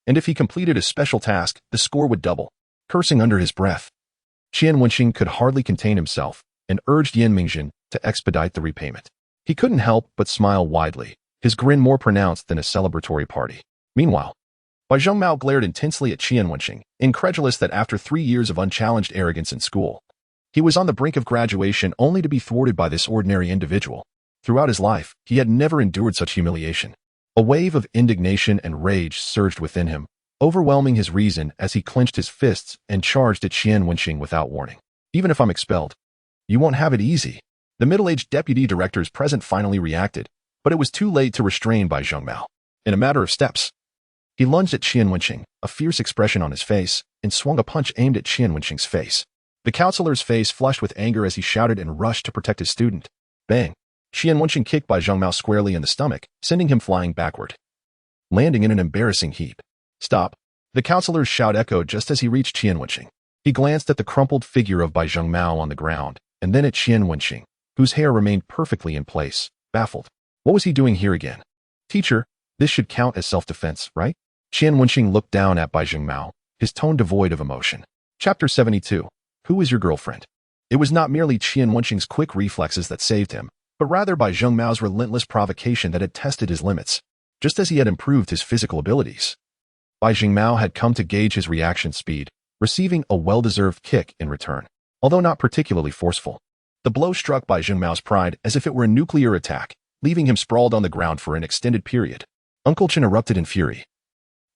And if he completed a special task, the score would double. Cursing under his breath, Qian Wenxing could hardly contain himself and urged Yin Mingjin to expedite the repayment. He couldn't help but smile widely, his grin more pronounced than a celebratory party. Meanwhile, Bai Zhengmao glared intensely at Qian Wenxing, incredulous that after 3 years of unchallenged arrogance in school, he was on the brink of graduation only to be thwarted by this ordinary individual. Throughout his life, he had never endured such humiliation. A wave of indignation and rage surged within him, overwhelming his reason as he clenched his fists and charged at Qian Wenxing without warning. Even if I'm expelled, you won't have it easy. The middle-aged deputy directors present finally reacted, but it was too late to restrain Bai Zhengmao. In a matter of steps, he lunged at Qian Wenxing, a fierce expression on his face, and swung a punch aimed at Qian Wenxing's face. The counselor's face flushed with anger as he shouted and rushed to protect his student. Bang! Qian Wenxing kicked Bai Zhengmao squarely in the stomach, sending him flying backward, landing in an embarrassing heap. Stop! The counselor's shout echoed just as he reached Qian Wenxing. He glanced at the crumpled figure of Bai Zhengmao on the ground, and then at Qian Wenxing, whose hair remained perfectly in place, baffled. What was he doing here again? Teacher, this should count as self-defense, right? Qian Wenxing looked down at Bai Zhengmao, his tone devoid of emotion. Chapter 72. Who is your girlfriend? It was not merely Qian Wenxing's quick reflexes that saved him, but rather Bai Zhengmao's relentless provocation that had tested his limits, just as he had improved his physical abilities. Bai Zhengmao had come to gauge his reaction speed, receiving a well-deserved kick in return. Although not particularly forceful, the blow struck Bai Zhengmao's pride as if it were a nuclear attack, leaving him sprawled on the ground for an extended period. Uncle Qian erupted in fury,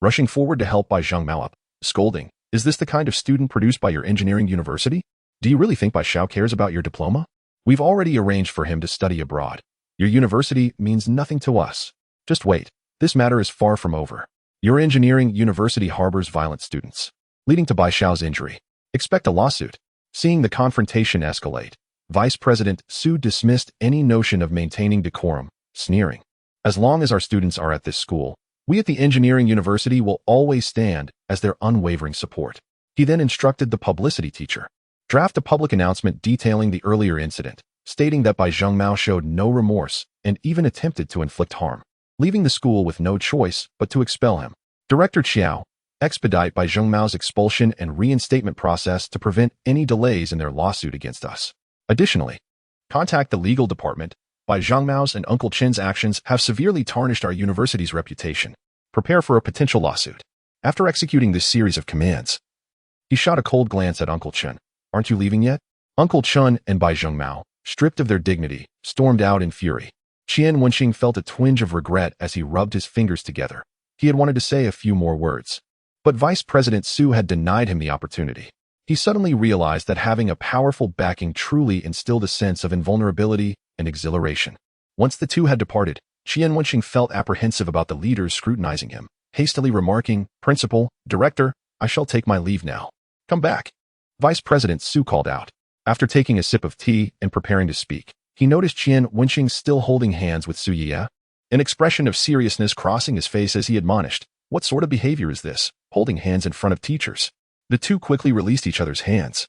rushing forward to help Bai Zhengmao up, scolding, "Is this the kind of student produced by your engineering university? Do you really think Bai Xiao cares about your diploma? We've already arranged for him to study abroad. Your university means nothing to us. Just wait, this matter is far from over. Your engineering university harbors violent students, leading to Bai Xiao's injury. Expect a lawsuit." Seeing the confrontation escalate, Vice President Su dismissed any notion of maintaining decorum, sneering. "As long as our students are at this school, we at the engineering university will always stand as their unwavering support." He then instructed the publicity teacher, "Draft a public announcement detailing the earlier incident, stating that Bai Zhengmao showed no remorse and even attempted to inflict harm, leaving the school with no choice but to expel him. Director Qiao, expedite Bai Zhengmao's expulsion and reinstatement process to prevent any delays in their lawsuit against us. Additionally, contact the legal department. Bai Zhengmao's and Uncle Qian's actions have severely tarnished our university's reputation. Prepare for a potential lawsuit." After executing this series of commands, he shot a cold glance at Uncle Qian. "Aren't you leaving yet?" Uncle Qian and Bai Zhengmao, stripped of their dignity, stormed out in fury. Qian Wenxing felt a twinge of regret as he rubbed his fingers together. He had wanted to say a few more words, but Vice President Su had denied him the opportunity. He suddenly realized that having a powerful backing truly instilled a sense of invulnerability and exhilaration. Once the two had departed, Qian Wenxing felt apprehensive about the leaders scrutinizing him, hastily remarking, "Principal, Director, I shall take my leave now. Come back." Vice President Su called out. After taking a sip of tea and preparing to speak, he noticed Qian Wenxing still holding hands with Su Ye, an expression of seriousness crossing his face as he admonished, "What sort of behavior is this, holding hands in front of teachers?" The two quickly released each other's hands,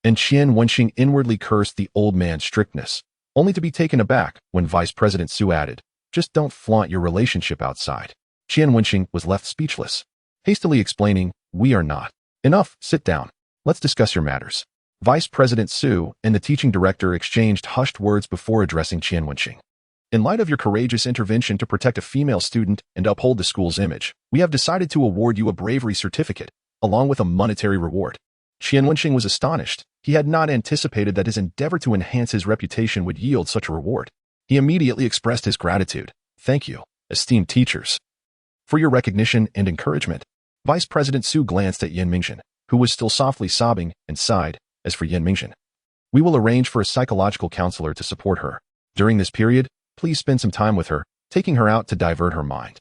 and Qian Wenxing inwardly cursed the old man's strictness, only to be taken aback when Vice President Su added, "Just don't flaunt your relationship outside." Qian Wenxing was left speechless, hastily explaining, "We are not." "Enough, sit down. Let's discuss your matters." Vice President Su and the teaching director exchanged hushed words before addressing Qian Wenxing. "In light of your courageous intervention to protect a female student and uphold the school's image, we have decided to award you a bravery certificate, along with a monetary reward." Qian Wenxing was astonished. He had not anticipated that his endeavor to enhance his reputation would yield such a reward. He immediately expressed his gratitude. "Thank you, esteemed teachers, for your recognition and encouragement." Vice President Su glanced at Yan Mingxin, who was still softly sobbing, and sighed. "As for Yan Mingxin, we will arrange for a psychological counselor to support her. During this period, please spend some time with her, taking her out to divert her mind.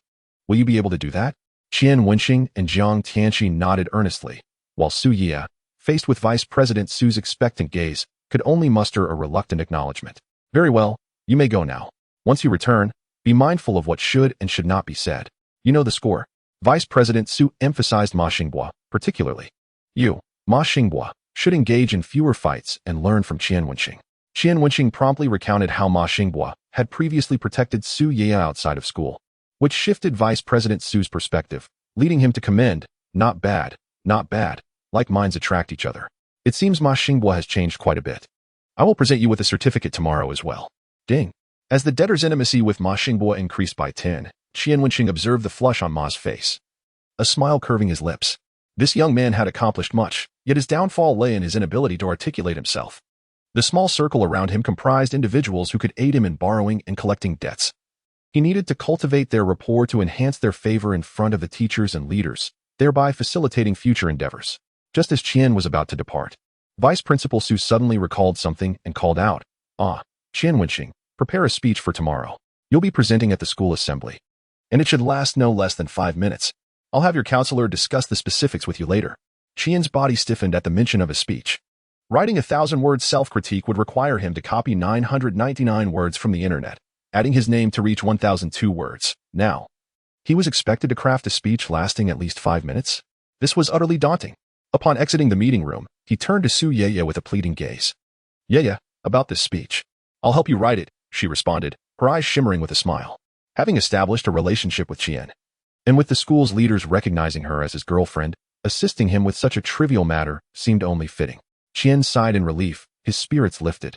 Will you be able to do that?" Qian Wenxing and Jiang Tianxi nodded earnestly, while Su Ye, faced with Vice President Su's expectant gaze, could only muster a reluctant acknowledgement. "Very well, you may go now. Once you return, be mindful of what should and should not be said. You know the score." Vice President Su emphasized Ma Xinghua, particularly. "You, Ma Xinghua, should engage in fewer fights and learn from Qian Wenxing." Qian Wenxing promptly recounted how Ma Xinghua had previously protected Su Ye outside of school, which shifted Vice President Su's perspective, leading him to commend, "Not bad, not bad. Like minds attract each other. It seems Ma Xinghua has changed quite a bit. I will present you with a certificate tomorrow as well." Ding. As the debtor's intimacy with Ma Xinghua increased by 10, Qian Wenxing observed the flush on Ma's face, a smile curving his lips. This young man had accomplished much, yet his downfall lay in his inability to articulate himself. The small circle around him comprised individuals who could aid him in borrowing and collecting debts. He needed to cultivate their rapport to enhance their favor in front of the teachers and leaders, thereby facilitating future endeavors. Just as Qian was about to depart, Vice Principal Su suddenly recalled something and called out, Qian Wenxing, prepare a speech for tomorrow. You'll be presenting at the school assembly, and it should last no less than 5 minutes. I'll have your counselor discuss the specifics with you later. Qian's body stiffened at the mention of a speech. Writing 1,000-word self-critique would require him to copy 999 words from the internet, adding his name to reach 1,002 words. Now, he was expected to craft a speech lasting at least 5 minutes? This was utterly daunting. Upon exiting the meeting room, he turned to Su Yeye with a pleading gaze. Yeye, about this speech. I'll help you write it, she responded, her eyes shimmering with a smile. Having established a relationship with Qian, and with the school's leaders recognizing her as his girlfriend, assisting him with such a trivial matter seemed only fitting. Qian sighed in relief, his spirits lifted.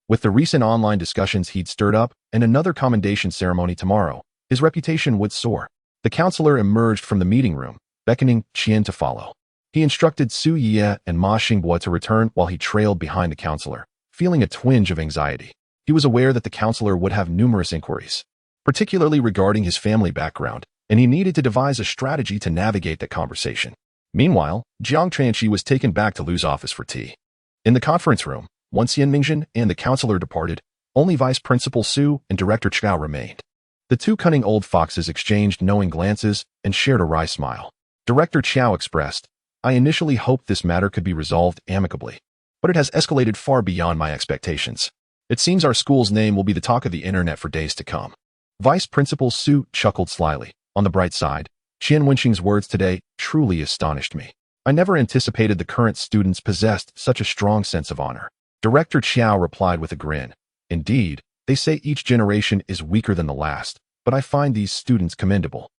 With the recent online discussions he'd stirred up and another commendation ceremony tomorrow, his reputation would soar. The counselor emerged from the meeting room, beckoning Qian to follow. He instructed Su Yeye and Ma Xingbo to return while he trailed behind the counselor, feeling a twinge of anxiety. He was aware that the counselor would have numerous inquiries, particularly regarding his family background, and he needed to devise a strategy to navigate that conversation. Meanwhile, Jiang Tranqi was taken back to Lu's office for tea. In the conference room, once Qian Wenxing and the counselor departed, only Vice Principal Su and Director Chao remained. The two cunning old foxes exchanged knowing glances and shared a wry smile. Director Chao expressed, I initially hoped this matter could be resolved amicably, but it has escalated far beyond my expectations. It seems our school's name will be the talk of the internet for days to come. Vice Principal Su chuckled slyly. On the bright side, Qian Wenxing's words today truly astonished me. I never anticipated the current students possessed such a strong sense of honor. Director Chao replied with a grin. Indeed, they say each generation is weaker than the last, but I find these students commendable.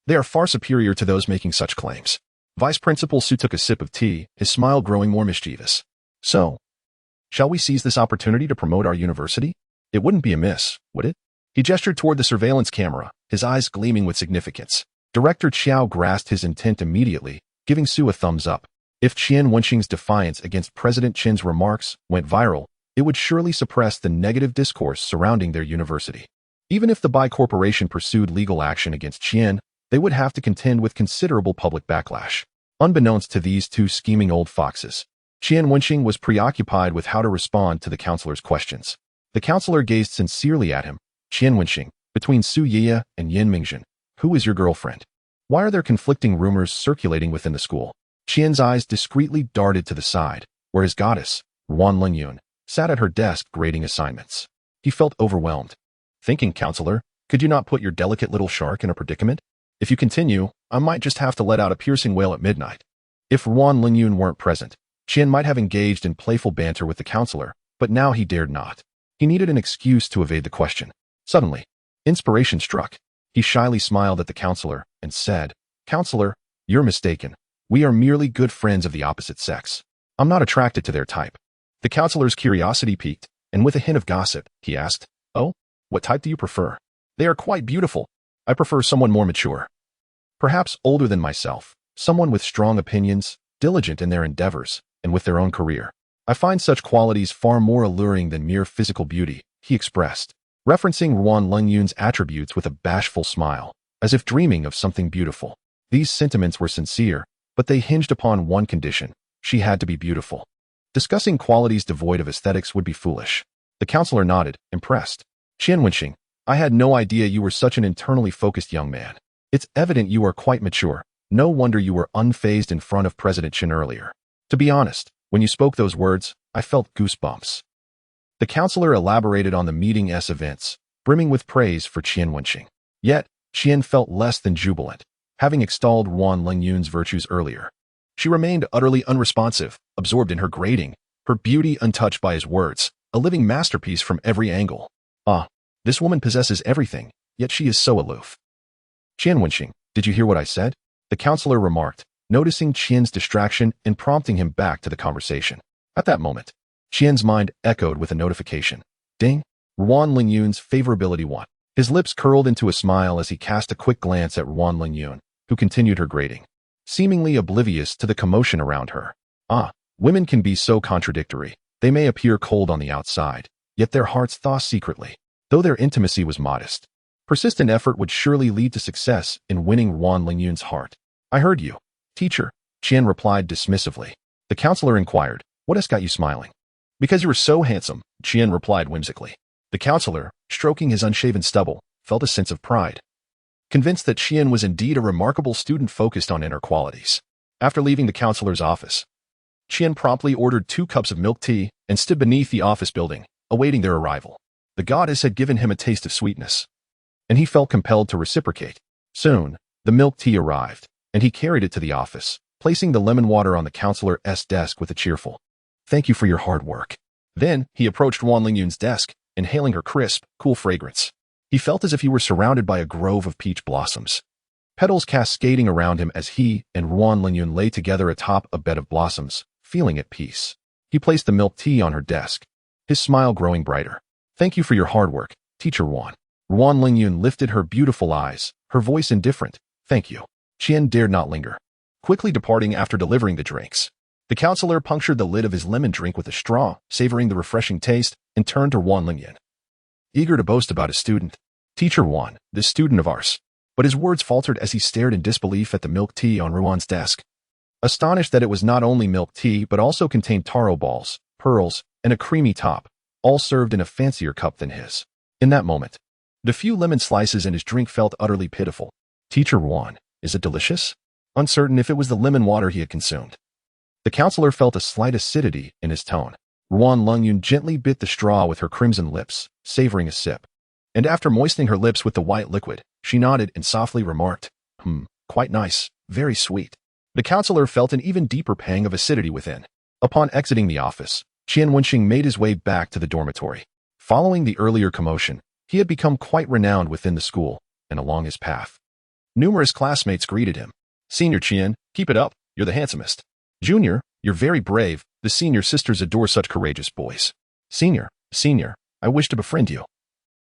They are far superior to those making such claims. Vice Principal Su took a sip of tea, his smile growing more mischievous. So, shall we seize this opportunity to promote our university? It wouldn't be amiss, would it? He gestured toward the surveillance camera, his eyes gleaming with significance. Director Chao grasped his intent immediately, giving Su a thumbs up. If Qian Wenxing's defiance against President Qin's remarks went viral, it would surely suppress the negative discourse surrounding their university. Even if the Bai Corporation pursued legal action against Qian, they would have to contend with considerable public backlash. Unbeknownst to these two scheming old foxes, Qian Wenxing was preoccupied with how to respond to the counselor's questions. The counselor gazed sincerely at him. Qian Wenxing, between Su Yeye and Qian Wenxing, who is your girlfriend? Why are there conflicting rumors circulating within the school? Qian's eyes discreetly darted to the side, where his goddess, Ruan Linyun, sat at her desk grading assignments. He felt overwhelmed. Thinking, counselor, could you not put your delicate little shark in a predicament? If you continue, I might just have to let out a piercing wail at midnight. If Ruan Linyun weren't present, Qian might have engaged in playful banter with the counselor, but now he dared not. He needed an excuse to evade the question. Suddenly, inspiration struck. He shyly smiled at the counselor and said, Counselor, you're mistaken. We are merely good friends of the opposite sex. I'm not attracted to their type. The counselor's curiosity piqued, and with a hint of gossip, he asked, Oh, what type do you prefer? They are quite beautiful. I prefer someone more mature. Perhaps older than myself, someone with strong opinions, diligent in their endeavors, and with their own career. I find such qualities far more alluring than mere physical beauty, he expressed, referencing Ruan Linyun's attributes with a bashful smile, as if dreaming of something beautiful. These sentiments were sincere, but they hinged upon one condition. She had to be beautiful. Discussing qualities devoid of aesthetics would be foolish. The counselor nodded, impressed. Qian Wenxing, I had no idea you were such an internally focused young man. It's evident you are quite mature. No wonder you were unfazed in front of President Qin earlier. To be honest, when you spoke those words, I felt goosebumps. The counselor elaborated on the meeting's events, brimming with praise for Qian Wenxing. Yet, Qian felt less than jubilant, having extolled Ruan Linyun's virtues earlier. She remained utterly unresponsive, absorbed in her grading, her beauty untouched by his words, a living masterpiece from every angle. This woman possesses everything, yet she is so aloof. Qian Wenxing, did you hear what I said? The counselor remarked, noticing Qian's distraction and prompting him back to the conversation. At that moment, Qian's mind echoed with a notification. Ding! Ruan Linyun's favorability won. His lips curled into a smile as he cast a quick glance at Ruan Linyun, who continued her grading, seemingly oblivious to the commotion around her. Women can be so contradictory. They may appear cold on the outside, yet their hearts thaw secretly. Though their intimacy was modest, Persistent effort would surely lead to success in winning Wan Lingyun's heart. I heard you, teacher, Qian replied dismissively. The counselor inquired, what has got you smiling? Because you were so handsome, Qian replied whimsically. The counselor, stroking his unshaven stubble, felt a sense of pride, convinced that Qian was indeed a remarkable student focused on inner qualities. After leaving the counselor's office, Qian promptly ordered 2 cups of milk tea and stood beneath the office building, awaiting their arrival. The goddess had given him a taste of sweetness, and he felt compelled to reciprocate. Soon, the milk tea arrived, and he carried it to the office, placing the lemon water on the counselor's desk with a cheerful, "Thank you for your hard work." Then, he approached Wan Lingyun's desk, inhaling her crisp, cool fragrance. He felt as if he were surrounded by a grove of peach blossoms, petals cascading around him as he and Wan Lingyun lay together atop a bed of blossoms, feeling at peace. He placed the milk tea on her desk, his smile growing brighter. "Thank you for your hard work, Teacher Wan." Wan Lingyun lifted her beautiful eyes, her voice indifferent. "Thank you." Qian dared not linger, quickly departing after delivering the drinks. The counselor punctured the lid of his lemon drink with a straw, savoring the refreshing taste, and turned to Wan Lingyun, eager to boast about his student. "Teacher Wan, this student of ours." But his words faltered as he stared in disbelief at the milk tea on Ruan's desk, astonished that it was not only milk tea but also contained taro balls, pearls, and a creamy top, all served in a fancier cup than his. In that moment, the few lemon slices in his drink felt utterly pitiful. "Teacher Wan, is it delicious?" Uncertain if it was the lemon water he had consumed, the counselor felt a slight acidity in his tone. Wan Lingyun gently bit the straw with her crimson lips, savoring a sip. And after moistening her lips with the white liquid, she nodded and softly remarked, "Quite nice, very sweet." The counselor felt an even deeper pang of acidity within. Upon exiting the office, Qian Wenxing made his way back to the dormitory. Following the earlier commotion, he had become quite renowned within the school and along his path. Numerous classmates greeted him. "Senior Qian, keep it up, you're the handsomest." "Junior, you're very brave, the senior sisters adore such courageous boys." Senior, I wish to befriend you."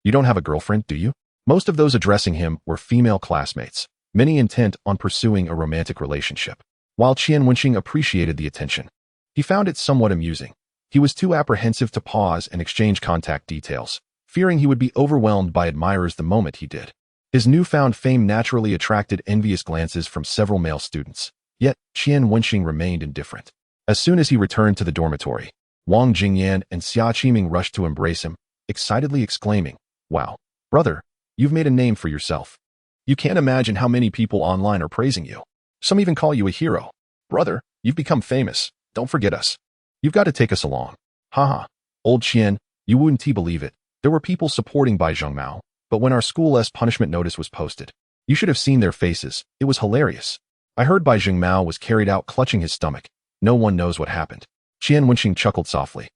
"You don't have a girlfriend, do you?" Most of those addressing him were female classmates, many intent on pursuing a romantic relationship. While Qian Wenxing appreciated the attention, he found it somewhat amusing. He was too apprehensive to pause and exchange contact details, fearing he would be overwhelmed by admirers the moment he did. His newfound fame naturally attracted envious glances from several male students, yet Qian Wenxing remained indifferent. As soon as he returned to the dormitory, Wang Jingyan and Xia Qiming rushed to embrace him, excitedly exclaiming, "Wow, brother, you've made a name for yourself. You can't imagine how many people online are praising you. Some even call you a hero. Brother, you've become famous. Don't forget us. You've got to take us along." "Haha, old Qian, you wouldn't believe it. There were people supporting Bai Zhengmao, but when our school's punishment notice was posted, you should have seen their faces. It was hilarious. I heard Bai Zhengmao was carried out clutching his stomach. No one knows what happened." Qian Wenxing chuckled softly.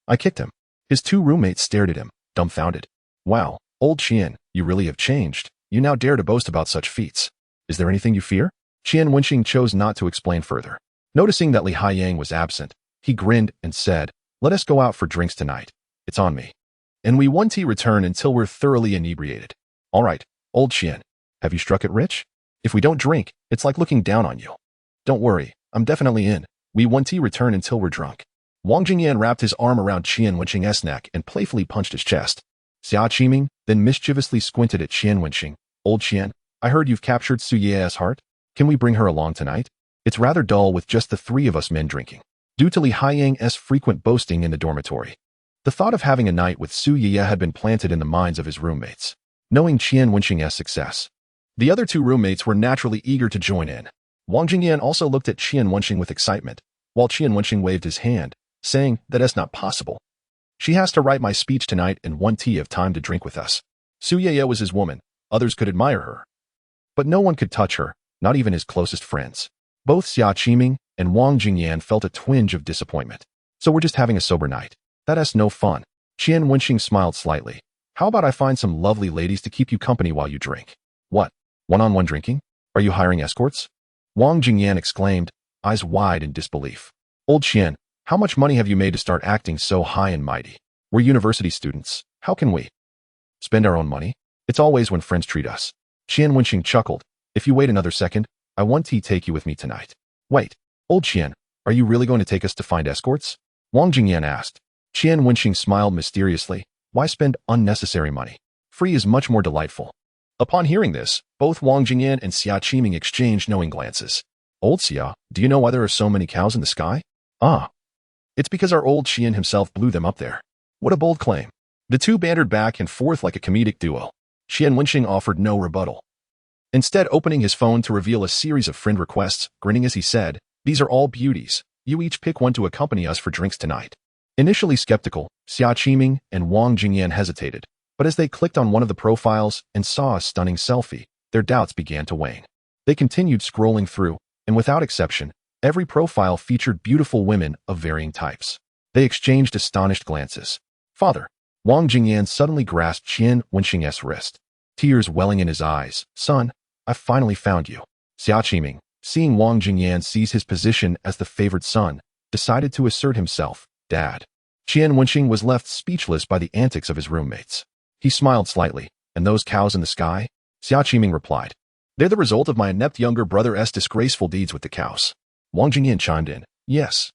"I kicked him." His 2 roommates stared at him, dumbfounded. "Wow, old Qian, you really have changed. You now dare to boast about such feats. Is there anything you fear?" Qian Wenxing chose not to explain further. Noticing that Li Haiyang was absent, he grinned and said, "Let us go out for drinks tonight. It's on me. And we won't return until we're thoroughly inebriated." "All right, old Qian. Have you struck it rich? If we don't drink, it's like looking down on you." "Don't worry, I'm definitely in. We won't return until we're drunk." Wang Jingyan wrapped his arm around Qian Wenxing's neck and playfully punched his chest. Xia Qiming then mischievously squinted at Qian Wenxing. "Old Qian, I heard you've captured Su Ye's heart. Can we bring her along tonight? It's rather dull with just the 3 of us men drinking." Due to Li Haiyang's frequent boasting in the dormitory, the thought of having a night with Su Ye had been planted in the minds of his roommates. Knowing Qian Wenxing's success, the other 2 roommates were naturally eager to join in. Wang Jingyan also looked at Qian Wenxing with excitement, while Qian Wenxing waved his hand, saying that it's not possible. "She has to write my speech tonight and won't have time to drink with us." Su Ye was his woman. Others could admire her, but no one could touch her, not even his closest friends. Both Xia Qiming and Wang Jingyan felt a twinge of disappointment. "So we're just having a sober night. That's no fun." Qian Wenxing smiled slightly. "How about I find some lovely ladies to keep you company while you drink?" "What? One-on-one drinking? Are you hiring escorts?" Wang Jingyan exclaimed, eyes wide in disbelief. "Old Qian, how much money have you made to start acting so high and mighty? We're university students. How can we spend our own money? It's always when friends treat us." Qian Wenxing chuckled. "If you wait another second, I want to take you with me tonight." "Wait, old Qian, are you really going to take us to find escorts?" Wang Jingyan asked. Qian Wenxing smiled mysteriously. "Why spend unnecessary money? Free is much more delightful." Upon hearing this, both Wang Jingyan and Xia Qiming exchanged knowing glances. Old Xia, do you know why there are so many cows in the sky? Ah, it's because our old Qian himself blew them up there. What a bold claim. The two bantered back and forth like a comedic duo. Qian Wenxing offered no rebuttal. Instead, opening his phone to reveal a series of friend requests, grinning as he said, "These are all beauties. You each pick one to accompany us for drinks tonight." Initially skeptical, Xia Qiming and Wang Jingyan hesitated, but as they clicked on one of the profiles and saw a stunning selfie, their doubts began to wane. They continued scrolling through, and without exception, every profile featured beautiful women of varying types. They exchanged astonished glances. Father, Wang Jingyan suddenly grasped Qian Wenxing's wrist, tears welling in his eyes. Son, I finally found you. Xia Qiming, seeing Wang Jingyan seize his position as the favored son, decided to assert himself. Dad. Qian Wenxing was left speechless by the antics of his roommates. He smiled slightly. And those cows in the sky? Xia Qiming replied. They're the result of my inept younger brother's disgraceful deeds with the cows. Wang Jingyan chimed in. Yes,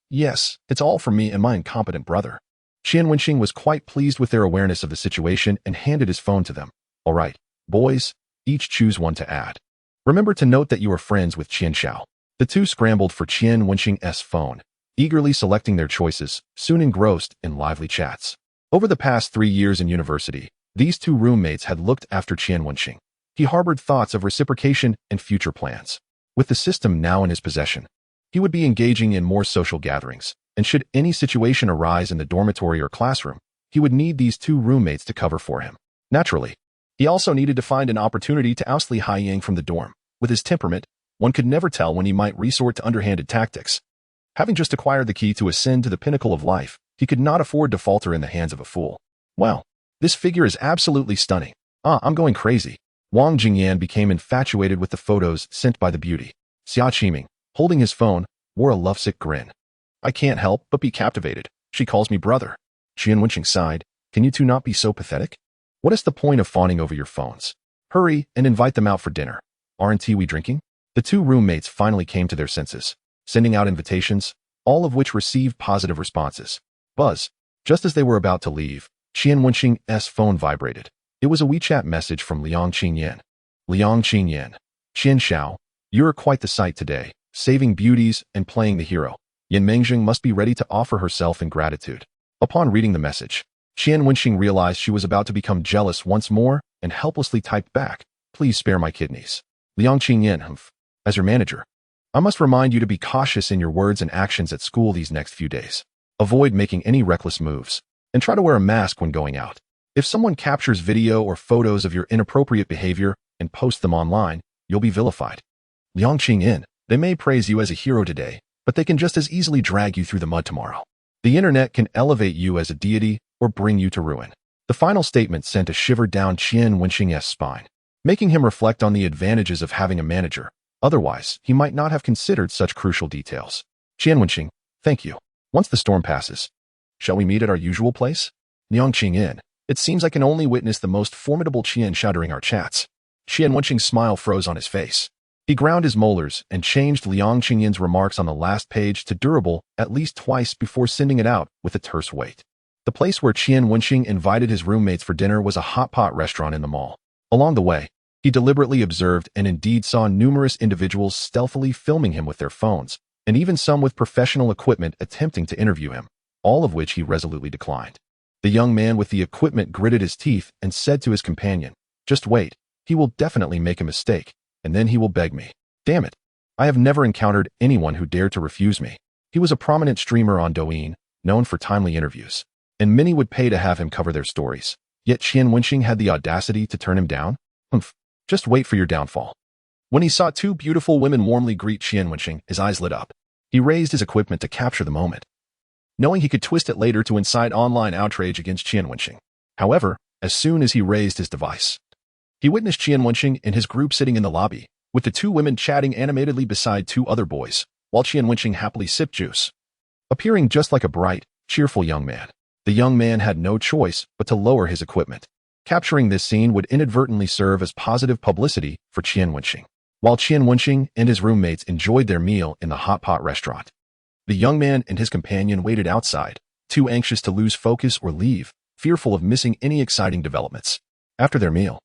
it's all for me and my incompetent brother. Qian Wenxing was quite pleased with their awareness of the situation and handed his phone to them. All right, boys, each choose one to add. Remember to note that you are friends with Qian Xiao. The two scrambled for Qian Wenxing's phone, eagerly selecting their choices, soon engrossed in lively chats. Over the past 3 years in university, these two roommates had looked after Qian Wenxing. He harbored thoughts of reciprocation and future plans. With the system now in his possession, he would be engaging in more social gatherings, and should any situation arise in the dormitory or classroom, he would need these two roommates to cover for him. Naturally, he also needed to find an opportunity to oust Li Haiyang from the dorm. With his temperament, one could never tell when he might resort to underhanded tactics. Having just acquired the key to ascend to the pinnacle of life, he could not afford to falter in the hands of a fool. Well, this figure is absolutely stunning. I'm going crazy. Wang Jingyan became infatuated with the photos sent by the beauty. Xia Qiming, holding his phone, wore a lovesick grin. I can't help but be captivated. She calls me brother. Qian Wenxing sighed. Can you two not be so pathetic? What is the point of fawning over your phones? Hurry and invite them out for dinner. Aren't we drinking? The two roommates finally came to their senses, sending out invitations, all of which received positive responses. Buzz. Just as they were about to leave, Qian Wenxing's phone vibrated. It was a WeChat message from Liang Qingyan. Liang Qingyan. Qian Xiao, you're quite the sight today, saving beauties and playing the hero. Yan Mengjing must be ready to offer herself in gratitude. Upon reading the message, Qian Wenxing realized she was about to become jealous once more and helplessly typed back, please spare my kidneys. Liang Qingyan, as your manager, I must remind you to be cautious in your words and actions at school these next few days. Avoid making any reckless moves, and try to wear a mask when going out. If someone captures video or photos of your inappropriate behavior and posts them online, you'll be vilified. Liang Qingyan, they may praise you as a hero today, but they can just as easily drag you through the mud tomorrow. The internet can elevate you as a deity or bring you to ruin. The final statement sent a shiver down Qian Wenxing's spine, making him reflect on the advantages of having a manager. Otherwise, he might not have considered such crucial details. Qian Wenxing, thank you. Once the storm passes, shall we meet at our usual place? Liang Qingyan, it seems I can only witness the most formidable Qian Xiao during our chats. Qian Wenxing's smile froze on his face. He ground his molars and changed Liang Qingyan's remarks on the last page to durable at least twice before sending it out with a terse weight. The place where Qian Wenxing invited his roommates for dinner was a hot pot restaurant in the mall. Along the way, he deliberately observed and indeed saw numerous individuals stealthily filming him with their phones, and even some with professional equipment attempting to interview him, all of which he resolutely declined. The young man with the equipment gritted his teeth and said to his companion, just wait, he will definitely make a mistake, and then he will beg me. Damn it. I have never encountered anyone who dared to refuse me. He was a prominent streamer on Douyin, known for timely interviews, and many would pay to have him cover their stories. Yet Qian Wenxing had the audacity to turn him down? Just wait for your downfall. When he saw two beautiful women warmly greet Qian Wenxing, his eyes lit up. He raised his equipment to capture the moment, knowing he could twist it later to incite online outrage against Qian Wenxing. However, as soon as he raised his device, he witnessed Qian Wenxing and his group sitting in the lobby, with the two women chatting animatedly beside two other boys, while Qian Wenxing happily sipped juice, appearing just like a bright, cheerful young man. The young man had no choice but to lower his equipment. Capturing this scene would inadvertently serve as positive publicity for Qian Wenxing. While Qian Wenxing and his roommates enjoyed their meal in the hot pot restaurant, the young man and his companion waited outside, too anxious to lose focus or leave, fearful of missing any exciting developments. After their meal,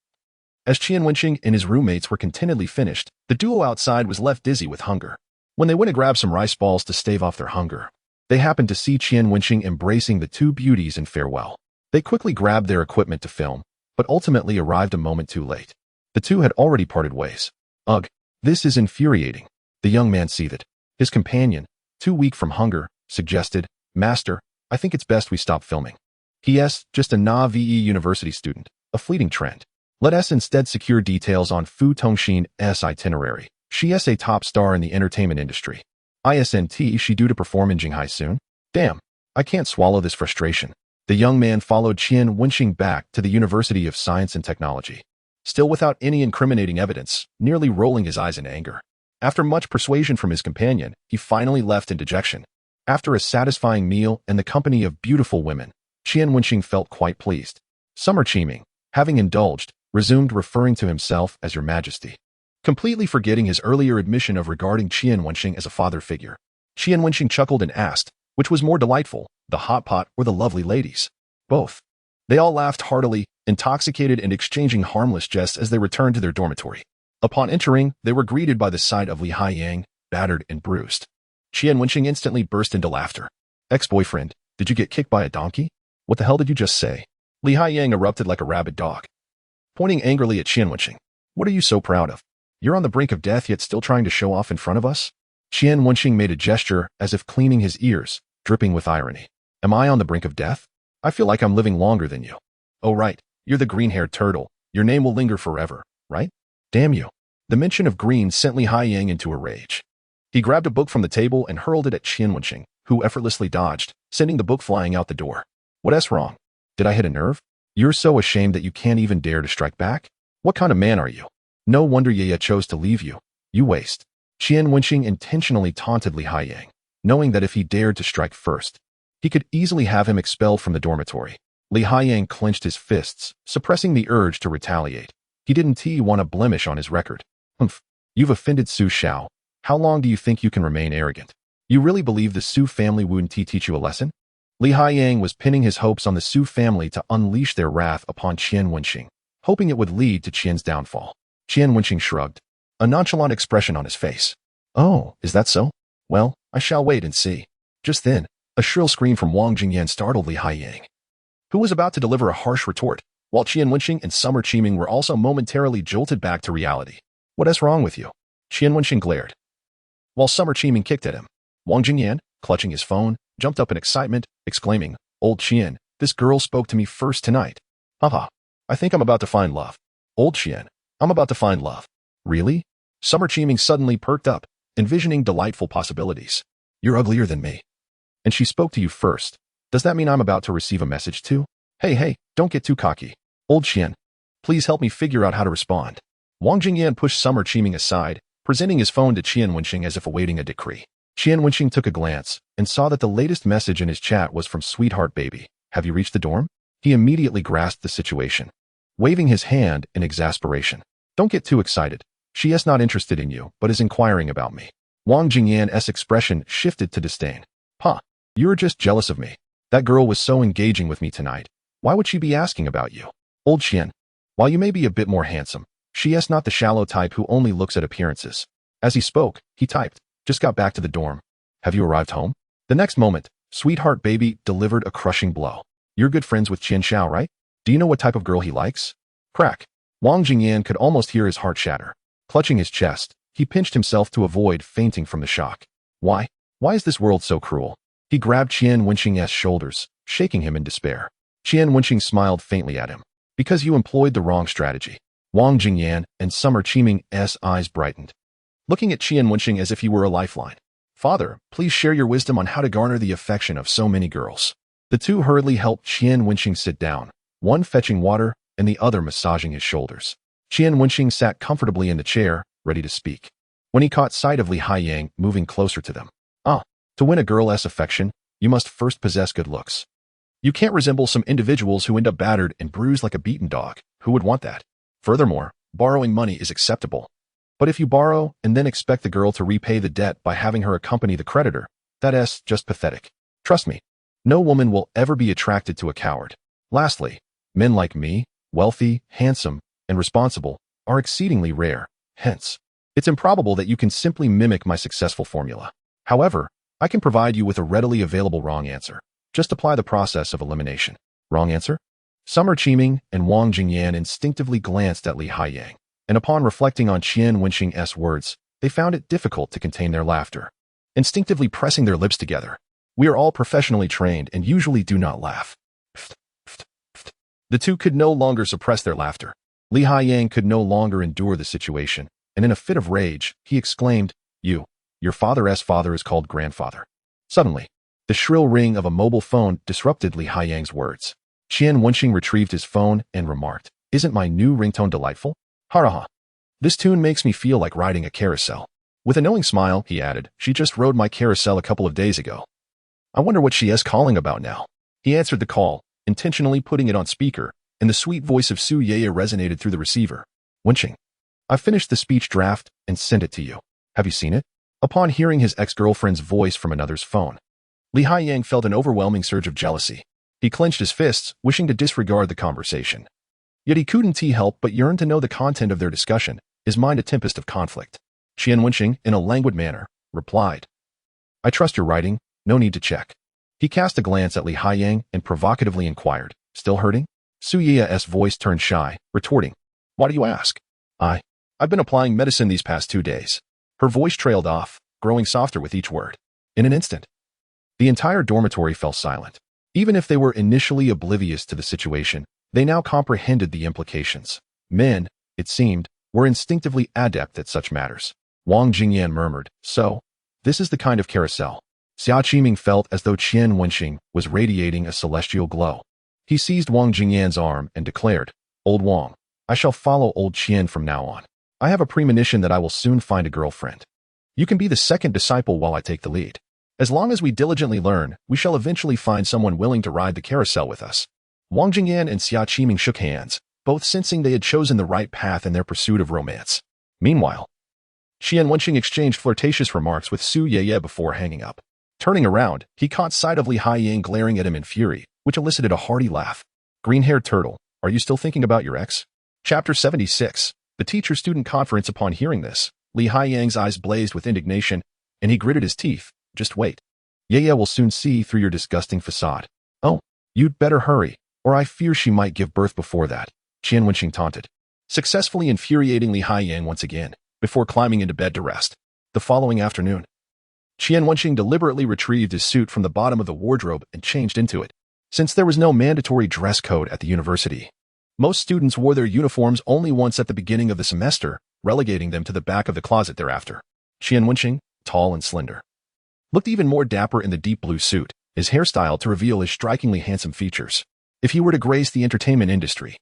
As Qian Wenxing and his roommates were contentedly finished, the duo outside was left dizzy with hunger. When they went to grab some rice balls to stave off their hunger, they happened to see Qian Wenxing embracing the two beauties in farewell. They quickly grabbed their equipment to film, but ultimately arrived a moment too late. The two had already parted ways. Ugh, this is infuriating, the young man seethed. His companion, too weak from hunger, suggested, Master, I think it's best we stop filming. P.S. Just a VE university student, a fleeting trend. Let us instead secure details on Fu Tongxin's itinerary. She is a top star in the entertainment industry. Isn't she due to perform in Shanghai soon? Damn, I can't swallow this frustration. The young man followed Qian Wenxing back to the University of Science and Technology, still without any incriminating evidence, nearly rolling his eyes in anger. After much persuasion from his companion, he finally left in dejection. After a satisfying meal and the company of beautiful women, Qian Wenxing felt quite pleased. Summer Chiming, having indulged, resumed referring to himself as Your Majesty, completely forgetting his earlier admission of regarding Qian Wenxing as a father figure. Qian Wenxing chuckled and asked, which was more delightful, the hot pot or the lovely ladies? Both. They all laughed heartily, intoxicated and exchanging harmless jests as they returned to their dormitory. Upon entering, they were greeted by the sight of Li Haiyang, battered and bruised. Qian Wenxing instantly burst into laughter. Ex-boyfriend, did you get kicked by a donkey? What the hell did you just say? Li Haiyang erupted like a rabid dog, pointing angrily at Qian Wenxing. What are you so proud of? You're on the brink of death yet still trying to show off in front of us? Qian Wenxing made a gesture as if cleaning his ears, dripping with irony. Am I on the brink of death? I feel like I'm living longer than you. Oh right, you're the green-haired turtle. Your name will linger forever, right? Damn you. The mention of green sent Li Haiyang into a rage. He grabbed a book from the table and hurled it at Qian Wenxing, who effortlessly dodged, sending the book flying out the door. What's wrong? Did I hit a nerve? You're so ashamed that you can't even dare to strike back? What kind of man are you? No wonder Yaya chose to leave you. You waste. Qian Wenxing intentionally taunted Li Haiyang, knowing that if he dared to strike first, he could easily have him expelled from the dormitory. Li Haiyang clenched his fists, suppressing the urge to retaliate. He didn't want a blemish on his record. Humph. You've offended Su Xiao. How long do you think you can remain arrogant? You really believe the Su family wouldn't teach you a lesson? Li Haiyang was pinning his hopes on the Su family to unleash their wrath upon Qian Wenxing, hoping it would lead to Qian's downfall. Qian Wenxing shrugged, a nonchalant expression on his face. Oh, is that so? Well, I shall wait and see. Just then, a shrill scream from Wang Jingyan startled Li Haiyang, who was about to deliver a harsh retort, while Qian Wenxing and Summer Chiming were also momentarily jolted back to reality. What's wrong with you? Qian Wenxing glared, while Summer Chiming kicked at him. Wang Jingyan, clutching his phone, jumped up in excitement, exclaiming, Old Qian, this girl spoke to me first tonight. Haha, I think I'm about to find love. Old Qian, I'm about to find love. Really? Summer Chiming suddenly perked up, envisioning delightful possibilities. You're uglier than me. And she spoke to you first. Does that mean I'm about to receive a message too? Hey, don't get too cocky. Old Qian, please help me figure out how to respond. Wang Jingyan pushed Summer Chiming aside, presenting his phone to Qian Wenxing as if awaiting a decree. Qian Wenxing took a glance and saw that the latest message in his chat was from Sweetheart Baby. Have you reached the dorm? He immediately grasped the situation, waving his hand in exasperation. Don't get too excited. She is not interested in you, but is inquiring about me. Wang Jingyan's expression shifted to disdain. You're just jealous of me. That girl was so engaging with me tonight. Why would she be asking about you? Old Qian, while you may be a bit more handsome, she is not the shallow type who only looks at appearances. As he spoke, he typed, just got back to the dorm. Have you arrived home? The next moment, Sweetheart Baby delivered a crushing blow. You're good friends with Qian Xiao, right? Do you know what type of girl he likes? Crack. Wang Jingyan could almost hear his heart shatter. Clutching his chest, he pinched himself to avoid fainting from the shock. Why? Why is this world so cruel? He grabbed Qian Wenxing's shoulders, shaking him in despair. Qian Wenxing smiled faintly at him. Because you employed the wrong strategy. Wang Jingyan and Summer Chiming's eyes brightened, looking at Qian Wenxing as if he were a lifeline. Father, please share your wisdom on how to garner the affection of so many girls. The two hurriedly helped Qian Wenxing sit down, one fetching water and the other massaging his shoulders. Qian Wenxing sat comfortably in the chair, ready to speak, when he caught sight of Li Haiyang moving closer to them. To win a girl's affection, you must first possess good looks. You can't resemble some individuals who end up battered and bruised like a beaten dog. Who would want that? Furthermore, borrowing money is acceptable. But if you borrow and then expect the girl to repay the debt by having her accompany the creditor, that's just pathetic. Trust me, no woman will ever be attracted to a coward. Lastly, men like me, wealthy, handsome, and responsible are exceedingly rare. Hence, it's improbable that you can simply mimic my successful formula. However, I can provide you with a readily available wrong answer. Just apply the process of elimination. Wrong answer? Summer Qiming and Wang Jingyan instinctively glanced at Li Haiyang, and upon reflecting on Qian Wenxing's words, they found it difficult to contain their laughter. Instinctively pressing their lips together, we are all professionally trained and usually do not laugh. The two could no longer suppress their laughter. Li Haiyang could no longer endure the situation, and in a fit of rage, he exclaimed, Your father's father is called grandfather. Suddenly, the shrill ring of a mobile phone disrupted Li Haiyang's words. Qian Wenxing retrieved his phone and remarked, Isn't my new ringtone delightful? Haraha. This tune makes me feel like riding a carousel. With a knowing smile, he added, She just rode my carousel a couple of days ago. I wonder what she is calling about now. He answered the call, intentionally putting it on speaker, and the sweet voice of Su Yeye resonated through the receiver. Wenxing, I finished the speech draft and sent it to you. Have you seen it? Upon hearing his ex-girlfriend's voice from another's phone, Li Haiyang felt an overwhelming surge of jealousy. He clenched his fists, wishing to disregard the conversation. Yet he couldn't help but yearn to know the content of their discussion, his mind a tempest of conflict. Qian Wenxing, in a languid manner, replied, I trust your writing, no need to check. He cast a glance at Li Haiyang and provocatively inquired, Still hurting? Su Ye's voice turned shy, retorting, Why do you ask? I've been applying medicine these past 2 days. Her voice trailed off, growing softer with each word. In an instant, the entire dormitory fell silent. Even if they were initially oblivious to the situation, they now comprehended the implications. Men, it seemed, were instinctively adept at such matters. Wang Jingyan murmured, So, this is the kind of carousel. Xia Qiming felt as though Qian Wenxing was radiating a celestial glow. He seized Wang Jingyan's arm and declared, Old Wang, I shall follow old Qian from now on. I have a premonition that I will soon find a girlfriend. You can be the second disciple while I take the lead. As long as we diligently learn, we shall eventually find someone willing to ride the carousel with us. Wang Jingyan and Xia Qiming shook hands, both sensing they had chosen the right path in their pursuit of romance. Meanwhile, Qian Wenxing exchanged flirtatious remarks with Su Yeye before hanging up. Turning around, he caught sight of Li Haiyang glaring at him in fury, which elicited a hearty laugh. Green-haired turtle, are you still thinking about your ex? Chapter 76. The teacher-student conference. Upon hearing this, Li Haiyang's eyes blazed with indignation, and he gritted his teeth. Just wait. Yeye will soon see through your disgusting facade. Oh, you'd better hurry, or I fear she might give birth before that, Qian Wenxing taunted, successfully infuriating Li Haiyang once again, before climbing into bed to rest. The following afternoon, Qian Wenxing deliberately retrieved his suit from the bottom of the wardrobe and changed into it. Since there was no mandatory dress code at the university, most students wore their uniforms only once at the beginning of the semester, relegating them to the back of the closet thereafter. Qian Wenxing, tall and slender, looked even more dapper in the deep blue suit, his hairstyle to reveal his strikingly handsome features. If he were to grace the entertainment industry,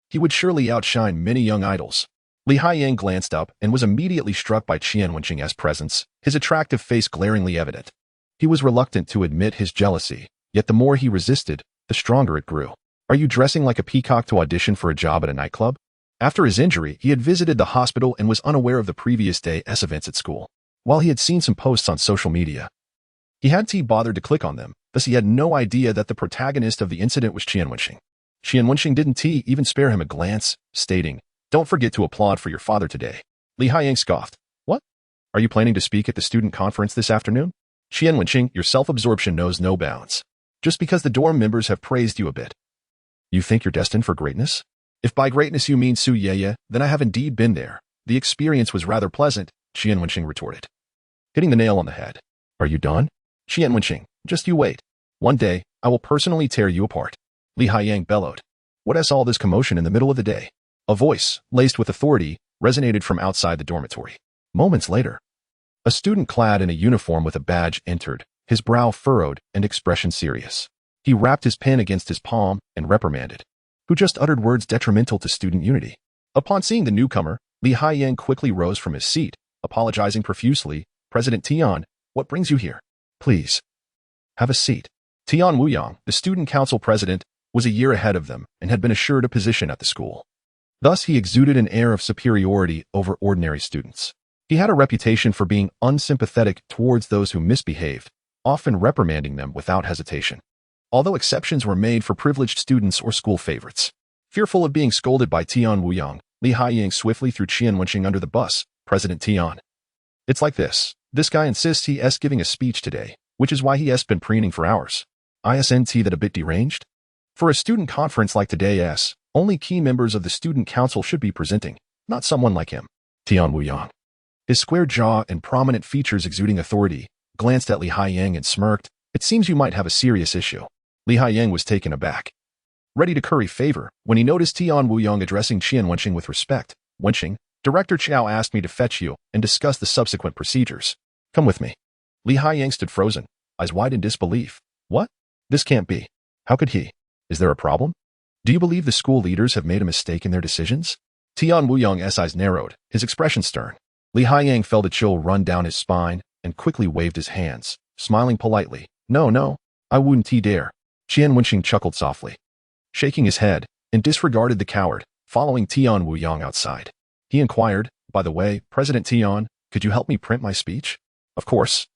he would surely outshine many young idols. Li Haiyang glanced up and was immediately struck by Qian Wenxing's presence, his attractive face glaringly evident. He was reluctant to admit his jealousy, yet the more he resisted, the stronger it grew. Are you dressing like a peacock to audition for a job at a nightclub? After his injury, he had visited the hospital and was unaware of the previous day's events at school. While he had seen some posts on social media, he hadn't bothered to click on them, thus he had no idea that the protagonist of the incident was Qian Wenxing. Qian Wenxing didn't even spare him a glance, stating, Don't forget to applaud for your father today. Li Haiyang scoffed. What? Are you planning to speak at the student conference this afternoon? Qian Wenxing, your self-absorption knows no bounds. Just because the dorm members have praised you a bit, you think you're destined for greatness? If by greatness you mean Su Yeye, then I have indeed been there. The experience was rather pleasant, Qian Wenxing retorted, hitting the nail on the head. Are you done? Qian Wenxing, just you wait. One day, I will personally tear you apart. Li Haiyang bellowed. What is all this commotion in the middle of the day? A voice, laced with authority, resonated from outside the dormitory. Moments later, a student clad in a uniform with a badge entered, his brow furrowed and expression serious. He rapped his pen against his palm and reprimanded, who just uttered words detrimental to student unity. Upon seeing the newcomer, Li Haiyang quickly rose from his seat, apologizing profusely. President Tian, what brings you here? Please, have a seat. Tian Wuyang, the student council president, was a year ahead of them and had been assured a position at the school. Thus, he exuded an air of superiority over ordinary students. He had a reputation for being unsympathetic towards those who misbehaved, often reprimanding them without hesitation. Although exceptions were made for privileged students or school favorites. Fearful of being scolded by Tian Wuyang, Li Haiyang swiftly threw Qian Wenxing under the bus. President Tian. It's like this. This guy insists he is giving a speech today, which is why he has been preening for hours. Isn't that a bit deranged? For a student conference like today's, only key members of the student council should be presenting, not someone like him. Tian Wuyang. His square jaw and prominent features exuding authority, glanced at Li Haiyang and smirked. It seems you might have a serious issue. Li Haiyang was taken aback, ready to curry favor, when he noticed Tian Wuyang addressing Qian Wenxing with respect. Wenxing, Director Qiao asked me to fetch you and discuss the subsequent procedures. Come with me. Li Haiyang stood frozen, eyes wide in disbelief. What? This can't be. How could he? Is there a problem? Do you believe the school leaders have made a mistake in their decisions? Tian Wuyang's eyes narrowed, his expression stern. Li Haiyang felt a chill run down his spine and quickly waved his hands, smiling politely. No, I wouldn't dare. Qian Wenxing chuckled softly, shaking his head, and disregarded the coward, following Tian Wuyang outside. He inquired, by the way, President Tian, could you help me print my speech? Of course.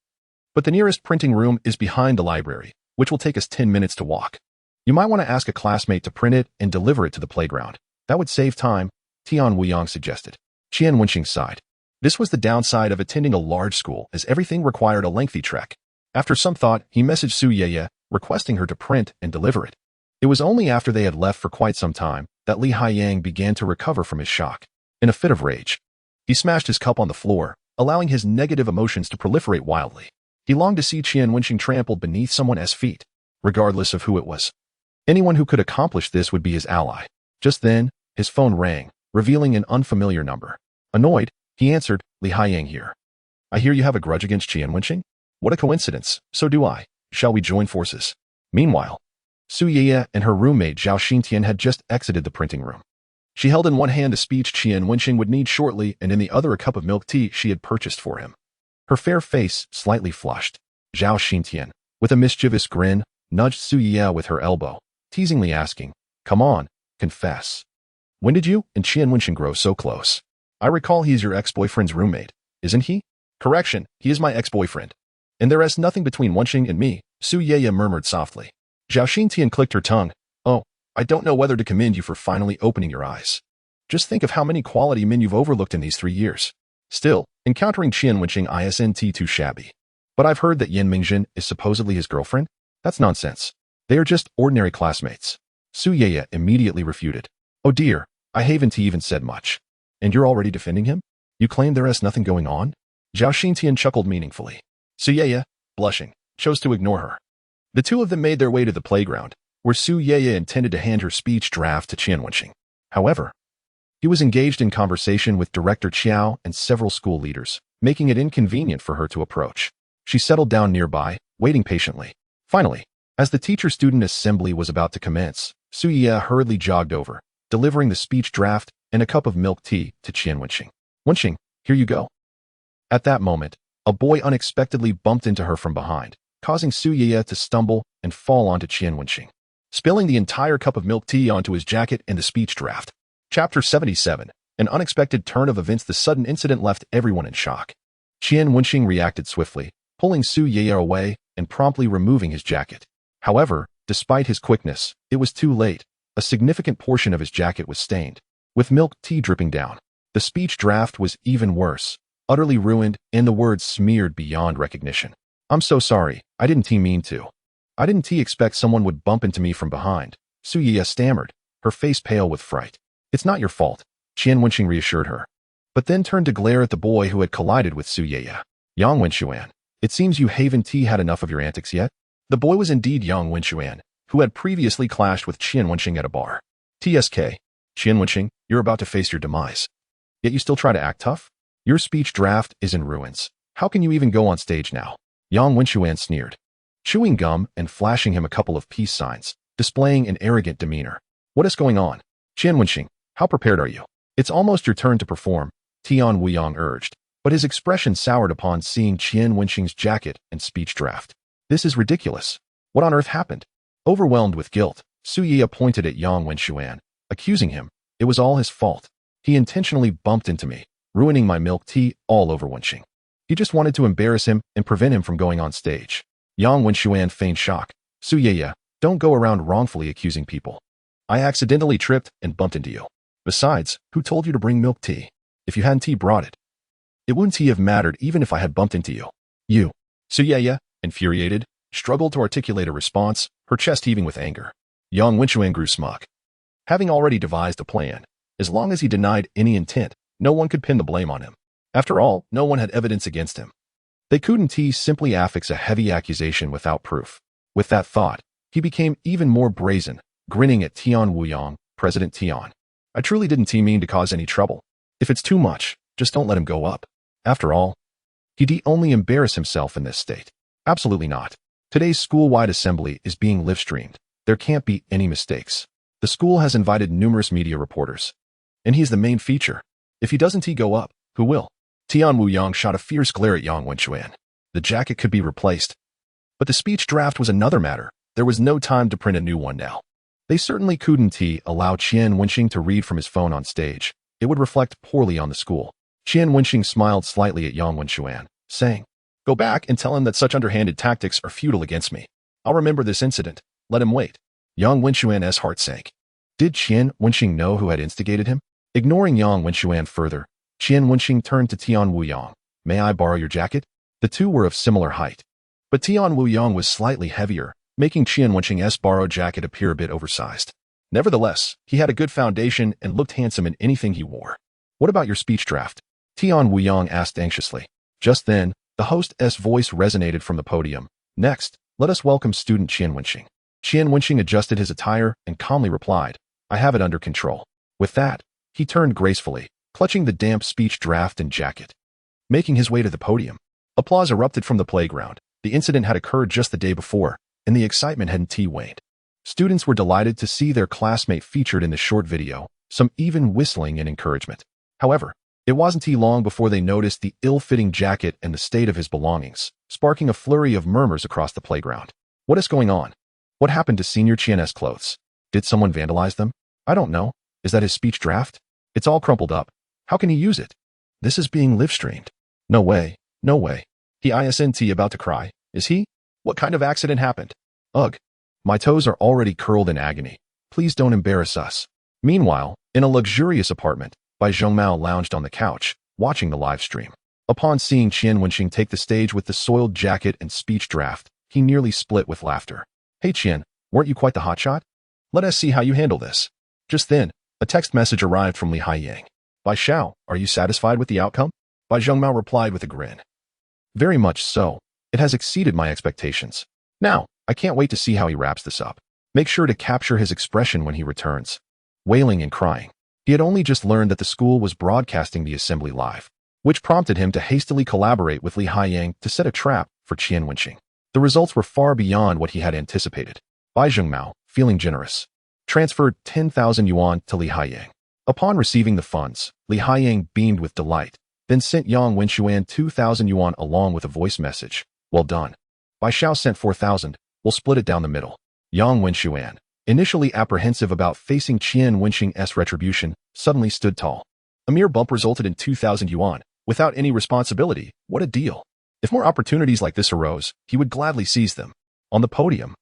But the nearest printing room is behind the library, which will take us 10 minutes to walk. You might want to ask a classmate to print it and deliver it to the playground. That would save time, Tian Wuyang suggested. Qian Wenxing sighed. This was the downside of attending a large school, as everything required a lengthy trek. After some thought, he messaged Su Yeye, requesting her to print and deliver it. It was only after they had left for quite some time that Li Haiyang began to recover from his shock. In a fit of rage, he smashed his cup on the floor, allowing his negative emotions to proliferate wildly. He longed to see Qian Wenxing trampled beneath someone's feet, regardless of who it was. Anyone who could accomplish this would be his ally. Just then, his phone rang, revealing an unfamiliar number. Annoyed, he answered, Li Haiyang here. I hear you have a grudge against Qian Wenxing? What a coincidence, so do I. Shall we join forces? Meanwhile, Su Yeye and her roommate Zhao Xintian had just exited the printing room. She held in one hand a speech Qian Wenxing would need shortly and in the other a cup of milk tea she had purchased for him. Her fair face slightly flushed. Zhao Xintian, with a mischievous grin, nudged Su Yeye with her elbow, teasingly asking, Come on, confess. When did you and Qian Wenxing grow so close? I recall he's your ex-boyfriend's roommate, isn't he? Correction, he is my ex-boyfriend. And there is nothing between Wenxing and me, Su Yeye murmured softly. Zhao Xintian clicked her tongue. Oh, I don't know whether to commend you for finally opening your eyes. Just think of how many quality men you've overlooked in these 3 years. Still, encountering Qian Wenxing isn't too shabby. But I've heard that Yan Mingjin is supposedly his girlfriend? That's nonsense. They are just ordinary classmates. Su Yeye immediately refuted. Oh dear, I haven't even said much. And you're already defending him? You claim there is nothing going on? Zhao Xintian chuckled meaningfully. Su Yeye, blushing, chose to ignore her. The two of them made their way to the playground, where Su Yeye intended to hand her speech draft to Qian Wenxing. However, he was engaged in conversation with Director Qiao and several school leaders, making it inconvenient for her to approach. She settled down nearby, waiting patiently. Finally, as the teacher-student assembly was about to commence, Su Yeye hurriedly jogged over, delivering the speech draft and a cup of milk tea to Qian Wenxing. Wenxing, here you go. At that moment, a boy unexpectedly bumped into her from behind, causing Su Yeye to stumble and fall onto Qian Wenxing, spilling the entire cup of milk tea onto his jacket and the speech draft. Chapter 77, An unexpected turn of events. The sudden incident left everyone in shock. Qian Wenxing reacted swiftly, pulling Su Yeye away and promptly removing his jacket. However, despite his quickness, it was too late. A significant portion of his jacket was stained, with milk tea dripping down. The speech draft was even worse, utterly ruined, and the words smeared beyond recognition. I'm so sorry, I didn't mean to. I didn't expect someone would bump into me from behind, Su Yeye stammered, her face pale with fright. It's not your fault, Qian Wenxing reassured her, but then turned to glare at the boy who had collided with Su Yeye. Yang Wenxuan, it seems you haven't had enough of your antics yet? The boy was indeed Yang Wenxuan, who had previously clashed with Qian Wenxing at a bar. TSK, Qian Wenxing, you're about to face your demise. Yet you still try to act tough? Your speech draft is in ruins. How can you even go on stage now? Yang Wenxuan sneered, chewing gum and flashing him a couple of peace signs, displaying an arrogant demeanor. What is going on? Qian Wenxing, how prepared are you? It's almost your turn to perform, Tian Wuyang urged, but his expression soured upon seeing Qian Wenxing's jacket and speech draft. This is ridiculous. What on earth happened? Overwhelmed with guilt, Su Yeye pointed at Yang Wenxuan, accusing him. It was all his fault. He intentionally bumped into me, ruining my milk tea all over Wenxing. He just wanted to embarrass him and prevent him from going on stage. Yang Wenxuan feigned shock. Su Yeye, don't go around wrongfully accusing people. I accidentally tripped and bumped into you. Besides, who told you to bring milk tea? If you hadn't brought it, it wouldn't have mattered even if I had bumped into you. You. So yeah, infuriated, struggled to articulate a response, her chest heaving with anger. Yang Wenxing grew smug. Having already devised a plan, as long as he denied any intent, no one could pin the blame on him. After all, no one had evidence against him. They couldn't simply affix a heavy accusation without proof. With that thought, he became even more brazen, grinning at Qian Wenxing, President Tian. I truly didn't mean to cause any trouble. If it's too much, just don't let him go up. After all, he'd only embarrass himself in this state. Absolutely not. Today's school-wide assembly is being live-streamed. There can't be any mistakes. The school has invited numerous media reporters, and he's the main feature. If he doesn't go up, who will? Tian Wenxing shot a fierce glare at Yang Wenxing. The jacket could be replaced. But the speech draft was another matter. There was no time to print a new one now. They certainly couldn't allow Qian Wenxing to read from his phone on stage. It would reflect poorly on the school. Qian Wenxing smiled slightly at Yang Wenxing, saying, "Go back and tell him that such underhanded tactics are futile against me. I'll remember this incident. Let him wait." Yang Wenxing's heart sank. Did Qian Wenxing know who had instigated him? Ignoring Yang Wenxing further, Qian Wenxing turned to Tian Wenxing. "May I borrow your jacket?" The two were of similar height, but Tian Wenxing was slightly heavier, making Qian Wenxing's borrowed jacket appear a bit oversized. Nevertheless, he had a good foundation and looked handsome in anything he wore. "What about your speech draft?" Tian Wenxing asked anxiously. Just then, the host's voice resonated from the podium. "Next, let us welcome student Qian Wenxing." Qian Wenxing adjusted his attire and calmly replied, "I have it under control." With that, he turned gracefully, clutching the damp speech draft and jacket. Making his way to the podium, applause erupted from the playground. The incident had occurred just the day before, and the excitement hadn't waned. Students were delighted to see their classmate featured in the short video, some even whistling in encouragement. However, it wasn't long before they noticed the ill-fitting jacket and the state of his belongings, sparking a flurry of murmurs across the playground. "What is going on? What happened to Senior Qian's clothes? Did someone vandalize them? I don't know. Is that his speech draft? It's all crumpled up. How can he use it? This is being live-streamed. No way, no way. He isn't about to cry, is he? What kind of accident happened? Ugh. My toes are already curled in agony. Please don't embarrass us." Meanwhile, in a luxurious apartment, Bai Zhongmao lounged on the couch, watching the live stream. Upon seeing Qian Wenxing take the stage with the soiled jacket and speech draft, he nearly split with laughter. "Hey Qian, weren't you quite the hotshot? Let us see how you handle this." Just then, a text message arrived from Li Haiyang. "Bai Xiao, are you satisfied with the outcome?" Bai Zhongmao replied with a grin. "Very much so. It has exceeded my expectations. Now, I can't wait to see how he wraps this up. Make sure to capture his expression when he returns." Wailing and crying. He had only just learned that the school was broadcasting the assembly live, which prompted him to hastily collaborate with Li Haiyang to set a trap for Qian Wenxing. The results were far beyond what he had anticipated. Bai Zhongmao, feeling generous, transferred 10,000 yuan to Li Haiyang. Upon receiving the funds, Li Haiyang beamed with delight, then sent Yang Wenxing 2,000 yuan along with a voice message. "Well done." Bai Xiao sent 4,000. "We'll split it down the middle." Yang Wenxing, initially apprehensive about facing Qian Wenxing's retribution, suddenly stood tall. A mere bump resulted in 2,000 yuan, without any responsibility. What a deal. If more opportunities like this arose, he would gladly seize them. On the podium,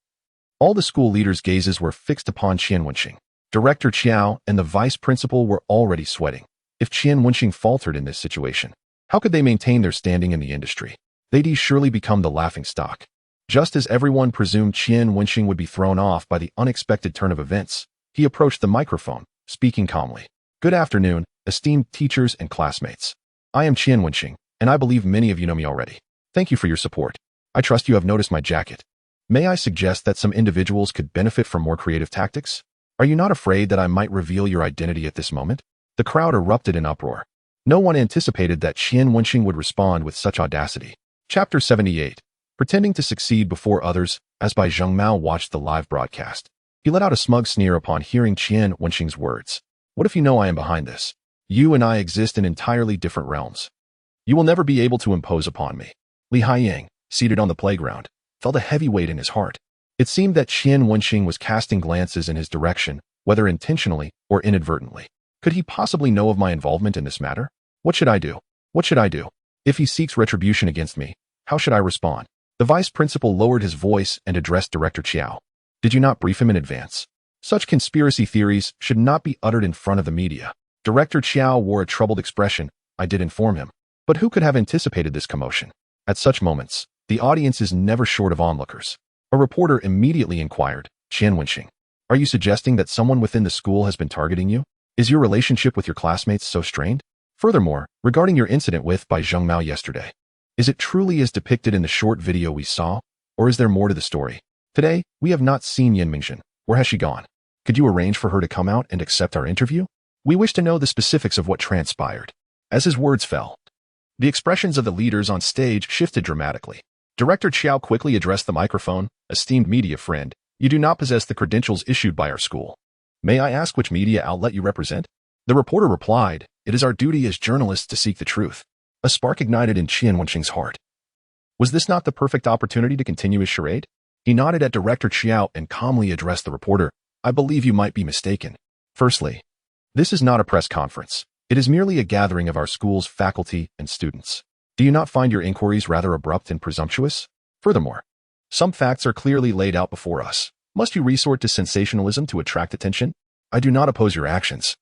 all the school leaders' gazes were fixed upon Qian Wenxing. Director Qiao and the vice principal were already sweating. If Qian Wenxing faltered in this situation, how could they maintain their standing in the industry? They'd surely become the laughingstock. Just as everyone presumed Qian Wenxing would be thrown off by the unexpected turn of events, he approached the microphone, speaking calmly. "Good afternoon, esteemed teachers and classmates. I am Qian Wenxing, and I believe many of you know me already. Thank you for your support. I trust you have noticed my jacket. May I suggest that some individuals could benefit from more creative tactics? Are you not afraid that I might reveal your identity at this moment?" The crowd erupted in uproar. No one anticipated that Qian Wenxing would respond with such audacity. Chapter 78. Pretending to succeed before others. As Bai Zhongmao watched the live broadcast, he let out a smug sneer upon hearing Qian Wenxing's words. "What if you know I am behind this? You and I exist in entirely different realms. You will never be able to impose upon me." Li Haiyang, seated on the playground, felt a heavy weight in his heart. It seemed that Qian Wenxing was casting glances in his direction, whether intentionally or inadvertently. Could he possibly know of my involvement in this matter? What should I do? What should I do? If he seeks retribution against me, how should I respond? The vice principal lowered his voice and addressed Director Qiao. "Did you not brief him in advance?" Such conspiracy theories should not be uttered in front of the media. Director Qiao wore a troubled expression. I did inform him. But who could have anticipated this commotion? At such moments, the audience is never short of onlookers. A reporter immediately inquired, Qian Wenxing, are you suggesting that someone within the school has been targeting you? Is your relationship with your classmates so strained? Furthermore, regarding your incident with Bai Zhengmao yesterday, is it truly as depicted in the short video we saw, or is there more to the story? Today, we have not seen Yin Mingxin. Where has she gone? Could you arrange for her to come out and accept our interview? We wish to know the specifics of what transpired. As his words fell, the expressions of the leaders on stage shifted dramatically. Director Qiao quickly addressed the microphone. Esteemed media friend, you do not possess the credentials issued by our school. May I ask which media outlet you represent? The reporter replied, it is our duty as journalists to seek the truth. A spark ignited in Qian Wenxing's heart. Was this not the perfect opportunity to continue his charade? He nodded at Director Qiao and calmly addressed the reporter. I believe you might be mistaken. Firstly, this is not a press conference. It is merely a gathering of our school's faculty and students. Do you not find your inquiries rather abrupt and presumptuous? Furthermore, some facts are clearly laid out before us. Must you resort to sensationalism to attract attention? I do not oppose your actions.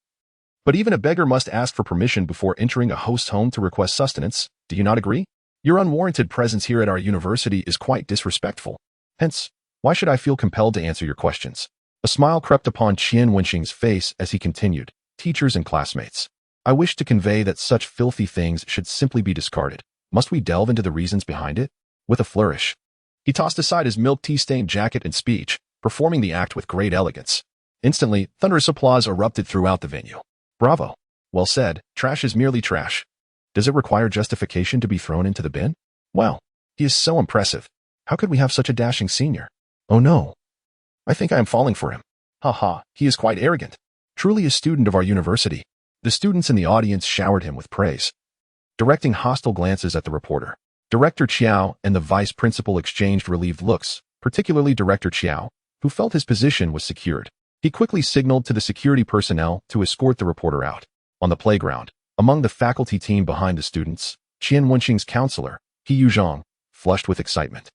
But even a beggar must ask for permission before entering a host's home to request sustenance. Do you not agree? Your unwarranted presence here at our university is quite disrespectful. Hence, why should I feel compelled to answer your questions? A smile crept upon Qian Wenxing's face as he continued, teachers and classmates, I wish to convey that such filthy things should simply be discarded. Must we delve into the reasons behind it? With a flourish, he tossed aside his milk tea-stained jacket and speech, performing the act with great elegance. Instantly, thunderous applause erupted throughout the venue. Bravo. Well said, trash is merely trash. Does it require justification to be thrown into the bin? Well, he is so impressive. How could we have such a dashing senior? Oh no. I think I am falling for him. Ha, he is quite arrogant. Truly a student of our university. The students in the audience showered him with praise, directing hostile glances at the reporter. Director Qiao and the vice principal exchanged relieved looks, particularly Director Qiao, who felt his position was secured. He quickly signaled to the security personnel to escort the reporter out. On the playground, among the faculty team behind the students, Qian Wenxing's counselor, He Yuzhong, flushed with excitement,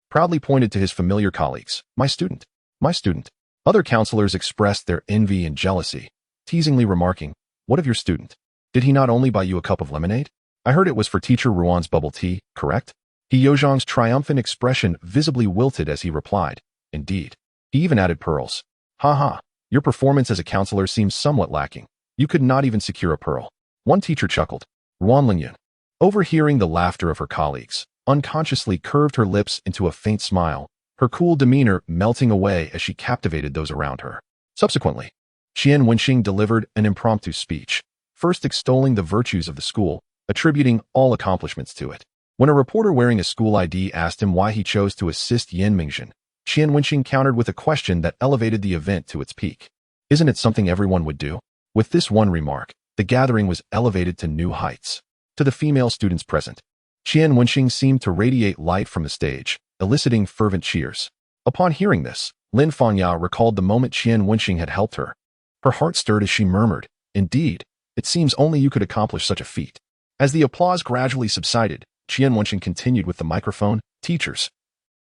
proudly pointed to his familiar colleagues. My student. My student. Other counselors expressed their envy and jealousy, teasingly remarking, what of your student? Did he not only buy you a cup of lemonade? I heard it was for Teacher Ruan's bubble tea, correct? He Yuzhong's triumphant expression visibly wilted as he replied, indeed. He even added pearls. Ha, your performance as a counselor seems somewhat lacking. You could not even secure a pearl. One teacher chuckled. Ruan Lingyun, overhearing the laughter of her colleagues, unconsciously curved her lips into a faint smile, her cool demeanor melting away as she captivated those around her. Subsequently, Qian Wenxing delivered an impromptu speech, first extolling the virtues of the school, attributing all accomplishments to it. When a reporter wearing a school ID asked him why he chose to assist Yin Mingxin, Qian Wenxing countered with a question that elevated the event to its peak. Isn't it something everyone would do? With this one remark, the gathering was elevated to new heights. To the female students present, Qian Wenxing seemed to radiate light from the stage, eliciting fervent cheers. Upon hearing this, Lin Fangya recalled the moment Qian Wenxing had helped her. Her heart stirred as she murmured, indeed, it seems only you could accomplish such a feat. As the applause gradually subsided, Qian Wenxing continued with the microphone, teachers.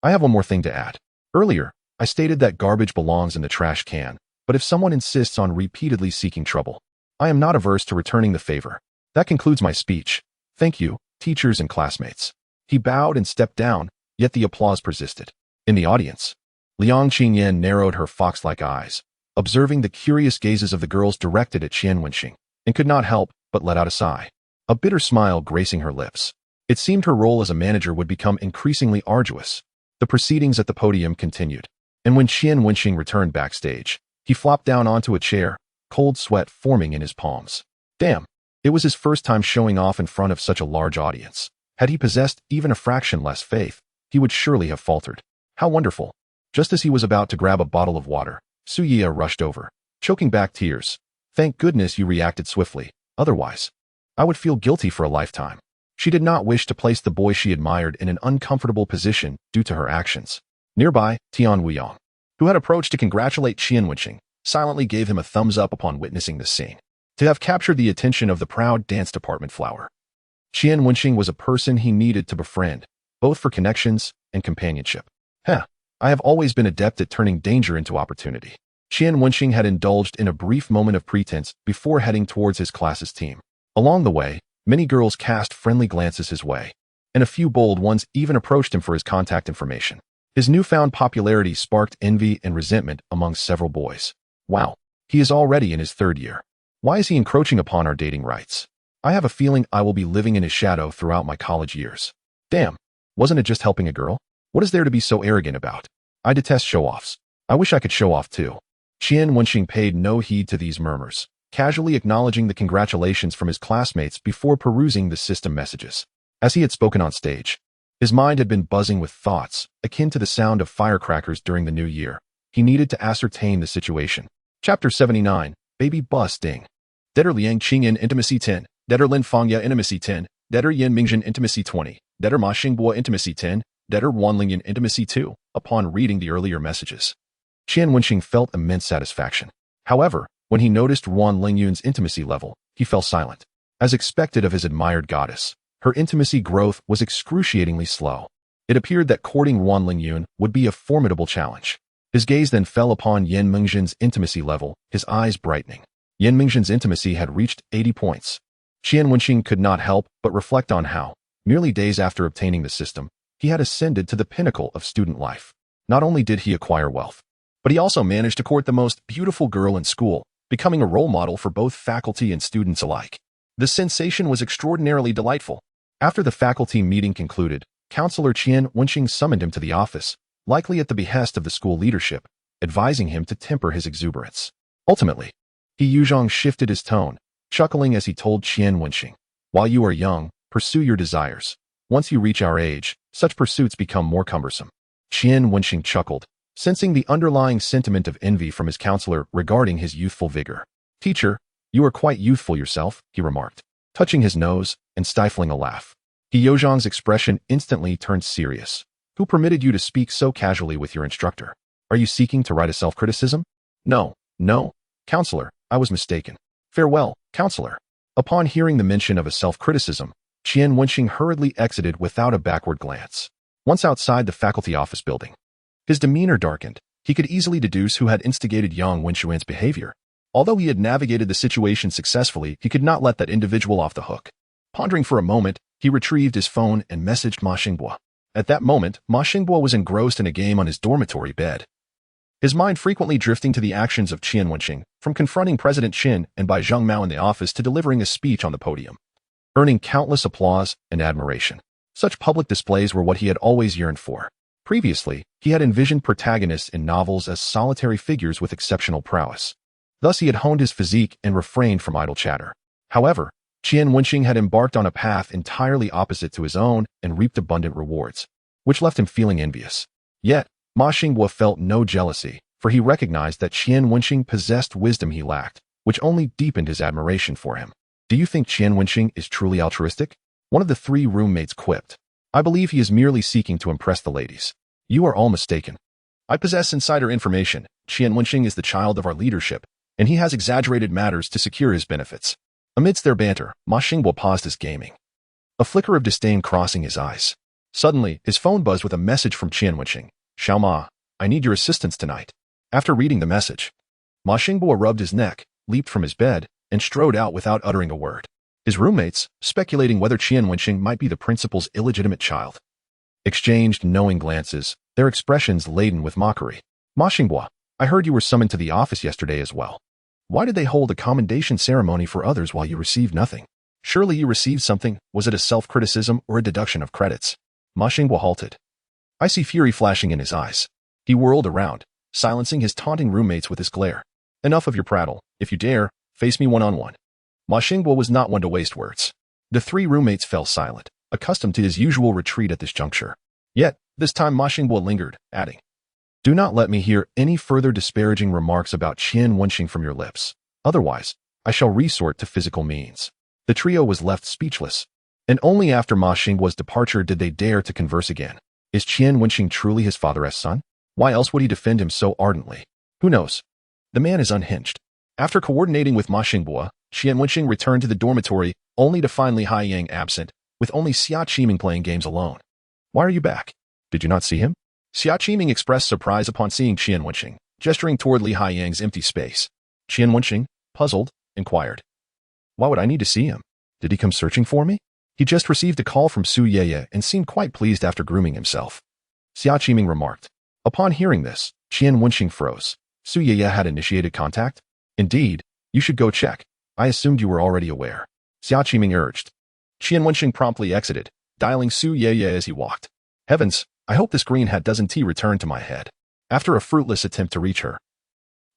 I have one more thing to add. Earlier, I stated that garbage belongs in the trash can, but if someone insists on repeatedly seeking trouble, I am not averse to returning the favor. That concludes my speech. Thank you, teachers and classmates. He bowed and stepped down, yet the applause persisted. In the audience, Liang Qingyan narrowed her fox-like eyes, observing the curious gazes of the girls directed at Qian Wenxing, and could not help but let out a sigh, a bitter smile gracing her lips. It seemed her role as a manager would become increasingly arduous. The proceedings at the podium continued, and when Qian Wenxing returned backstage, he flopped down onto a chair, cold sweat forming in his palms. Damn, it was his first time showing off in front of such a large audience. Had he possessed even a fraction less faith, he would surely have faltered. How wonderful. Just as he was about to grab a bottle of water, Suya rushed over, choking back tears. Thank goodness you reacted swiftly. Otherwise, I would feel guilty for a lifetime. She did not wish to place the boy she admired in an uncomfortable position due to her actions. Nearby, Tian Wuyong, who had approached to congratulate Qian Wenxing, silently gave him a thumbs up upon witnessing this scene. To have captured the attention of the proud dance department flower, Qian Wenxing was a person he needed to befriend, both for connections and companionship. I have always been adept at turning danger into opportunity. Qian Wenxing had indulged in a brief moment of pretense before heading towards his class's team. Along the way, many girls cast friendly glances his way, and a few bold ones even approached him for his contact information. His newfound popularity sparked envy and resentment among several boys. Wow, he is already in his 3rd year. Why is he encroaching upon our dating rights? I have a feeling I will be living in his shadow throughout my college years. Damn, wasn't it just helping a girl? What is there to be so arrogant about? I detest show-offs. I wish I could show off too. Qian Wenxing paid no heed to these murmurs, casually acknowledging the congratulations from his classmates before perusing the system messages. As he had spoken on stage, his mind had been buzzing with thoughts, akin to the sound of firecrackers during the new year. He needed to ascertain the situation. Chapter 79, Baby Bus Ding. Deader Liang Qingyan Intimacy 10, Deader Lin Fangya Intimacy 10, Deader Yin Mingzhen Intimacy 20, Deader Ma Xingbua Intimacy 10, Deader Wanlingyan Intimacy 2. Upon reading the earlier messages, Qian Wenxing felt immense satisfaction. However, when he noticed Wan Lingyun's intimacy level, he fell silent. As expected of his admired goddess, her intimacy growth was excruciatingly slow. It appeared that courting Wan Lingyun would be a formidable challenge. His gaze then fell upon Yin Mingzhen's intimacy level, his eyes brightening. Yin Mingzhen's intimacy had reached 80 points. Qian Wenxing could not help but reflect on how, merely days after obtaining the system, he had ascended to the pinnacle of student life. Not only did he acquire wealth, but he also managed to court the most beautiful girl in school, becoming a role model for both faculty and students alike. The sensation was extraordinarily delightful. After the faculty meeting concluded, Counselor Qian Wenxing summoned him to the office, likely at the behest of the school leadership, advising him to temper his exuberance. Ultimately, He Yuzhong shifted his tone, chuckling as he told Qian Wenxing, "While you are young, pursue your desires. Once you reach our age, such pursuits become more cumbersome." Qian Wenxing chuckled, sensing the underlying sentiment of envy from his counselor regarding his youthful vigor. "Teacher, you are quite youthful yourself," he remarked, touching his nose and stifling a laugh. He Yuzhong's expression instantly turned serious. "Who permitted you to speak so casually with your instructor? Are you seeking to write a self-criticism?" No, counselor, I was mistaken. Farewell, counselor." Upon hearing the mention of a self-criticism, Qian Wenxing hurriedly exited without a backward glance. Once outside the faculty office building, his demeanor darkened. He could easily deduce who had instigated Yang Wenxuan's behavior. Although he had navigated the situation successfully, he could not let that individual off the hook. Pondering for a moment, he retrieved his phone and messaged Ma Xingbua. At that moment, Ma Xingbua was engrossed in a game on his dormitory bed, his mind frequently drifting to the actions of Qian Wenxing, from confronting President Qin and Bai Zhengmao in the office to delivering a speech on the podium, earning countless applause and admiration. Such public displays were what he had always yearned for. Previously, he had envisioned protagonists in novels as solitary figures with exceptional prowess. Thus he had honed his physique and refrained from idle chatter. However, Qian Wenxing had embarked on a path entirely opposite to his own and reaped abundant rewards, which left him feeling envious. Yet, Ma Xingbua felt no jealousy, for he recognized that Qian Wenxing possessed wisdom he lacked, which only deepened his admiration for him. "Do you think Qian Wenxing is truly altruistic?" one of the three roommates quipped. "I believe he is merely seeking to impress the ladies." "You are all mistaken. I possess insider information. Qian Wenxing is the child of our leadership, and he has exaggerated matters to secure his benefits." Amidst their banter, Ma Xingbua paused his gaming, a flicker of disdain crossing his eyes. Suddenly, his phone buzzed with a message from Qian Wenxing. "Xiao Ma, I need your assistance tonight." After reading the message, Ma Xingbua rubbed his neck, leaped from his bed, and strode out without uttering a word. His roommates, speculating whether Qian Wenxing might be the principal's illegitimate child, exchanged knowing glances, their expressions laden with mockery. "Ma Xingbua, I heard you were summoned to the office yesterday as well. Why did they hold a commendation ceremony for others while you received nothing? Surely you received something. Was it a self-criticism or a deduction of credits?" Ma Xingbua halted. I see fury flashing in his eyes. He whirled around, silencing his taunting roommates with his glare. "Enough of your prattle. If you dare, face me one-on-one." Ma Xingbua was not one to waste words. The three roommates fell silent, accustomed to his usual retreat at this juncture. Yet, this time Ma Xingbua lingered, adding, "Do not let me hear any further disparaging remarks about Qian Wenxing from your lips. Otherwise, I shall resort to physical means." The trio was left speechless, and only after Ma Xingbua's departure did they dare to converse again. Is Qian Wenxing truly his father's son? Why else would he defend him so ardently? Who knows? The man is unhinged. After coordinating with Ma Xingbua, Qian Wenxing returned to the dormitory only to find Li Haiyang absent, with only Xia Qiming playing games alone. "Why are you back? Did you not see him?" Xia Qiming expressed surprise upon seeing Qian Wenxing. gesturing toward Li Haiyang's empty space. Qian Wenxing, puzzled, inquired. Why would I need to see him? Did he come searching for me? He just received a call from Su Yeye and seemed quite pleased after grooming himself. Xia Qiming remarked. Upon hearing this, Qian Wenxing froze. Su Yeye had initiated contact? Indeed, you should go check. I assumed you were already aware. Xia Qiming urged. Qian Wenxing promptly exited, dialing Su Yeye as he walked. Heavens, I hope this green hat doesn't return to my head. After a fruitless attempt to reach her,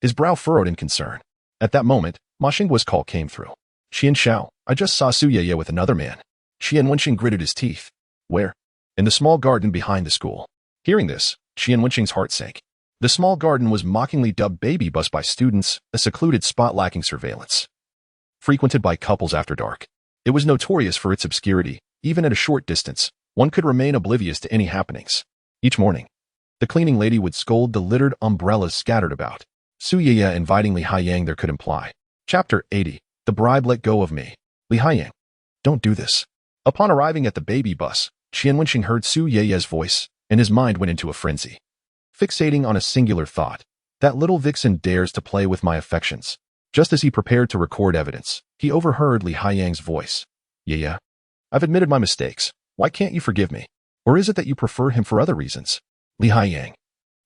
his brow furrowed in concern. At that moment, Ma Xingguo's call came through. Qian Xiao, I just saw Su Yeye with another man. Qian Wenxing gritted his teeth. Where? In the small garden behind the school. Hearing this, Qian Wenxing's heart sank. The small garden was mockingly dubbed baby bus by students, a secluded spot lacking surveillance. Frequented by couples after dark. It was notorious for its obscurity. Even at a short distance, one could remain oblivious to any happenings. Each morning, the cleaning lady would scold the littered umbrellas scattered about. Su Yeye inviting Li Haiyang there could imply. Chapter 80. The bribe let go of me. Li Haiyang. Don't do this. Upon arriving at the baby bus, Qian Wenxing heard Su Yeye's voice, and his mind went into a frenzy. Fixating on a singular thought, that little vixen dares to play with my affections. Just as he prepared to record evidence, he overheard Li Haiyang's voice. Yeye, I've admitted my mistakes. Why can't you forgive me? Or is it that you prefer him for other reasons? Li Haiyang.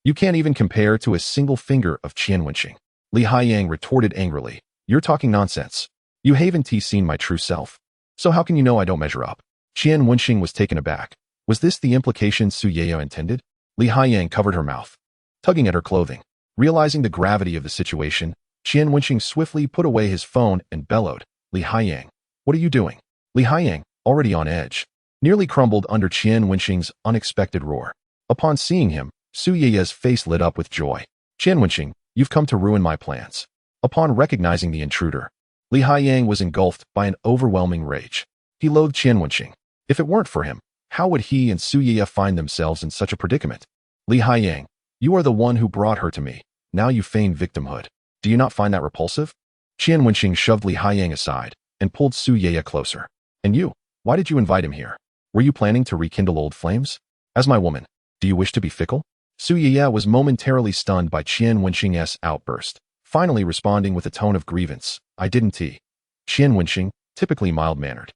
You can't even compare to a single finger of Qian Wenxing. Li Haiyang retorted angrily. You're talking nonsense. You haven't seen my true self. So how can you know I don't measure up? Qian Wenxing was taken aback. Was this the implication Su Yeye intended? Li Haiyang covered her mouth, tugging at her clothing. Realizing the gravity of the situation, Qian Wenxing swiftly put away his phone and bellowed. Li Haiyang, what are you doing? Li Haiyang, already on edge, nearly crumbled under Qian Wenxing's unexpected roar. Upon seeing him, Su Yeye's face lit up with joy. Qian Wenxing, you've come to ruin my plans. Upon recognizing the intruder, Li Haiyang was engulfed by an overwhelming rage. He loathed Qian Wenxing. If it weren't for him, how would he and Su Yeye find themselves in such a predicament? Li Haiyang, you are the one who brought her to me. Now you feign victimhood. Do you not find that repulsive? Qian Wenxing shoved Li Haiyang aside and pulled Su Yeye closer. And you, why did you invite him here? Were you planning to rekindle old flames? As my woman, do you wish to be fickle? Su Yeye was momentarily stunned by Qian Wenxing's outburst, finally responding with a tone of grievance. I didn't. Qian Wenxing, typically mild-mannered,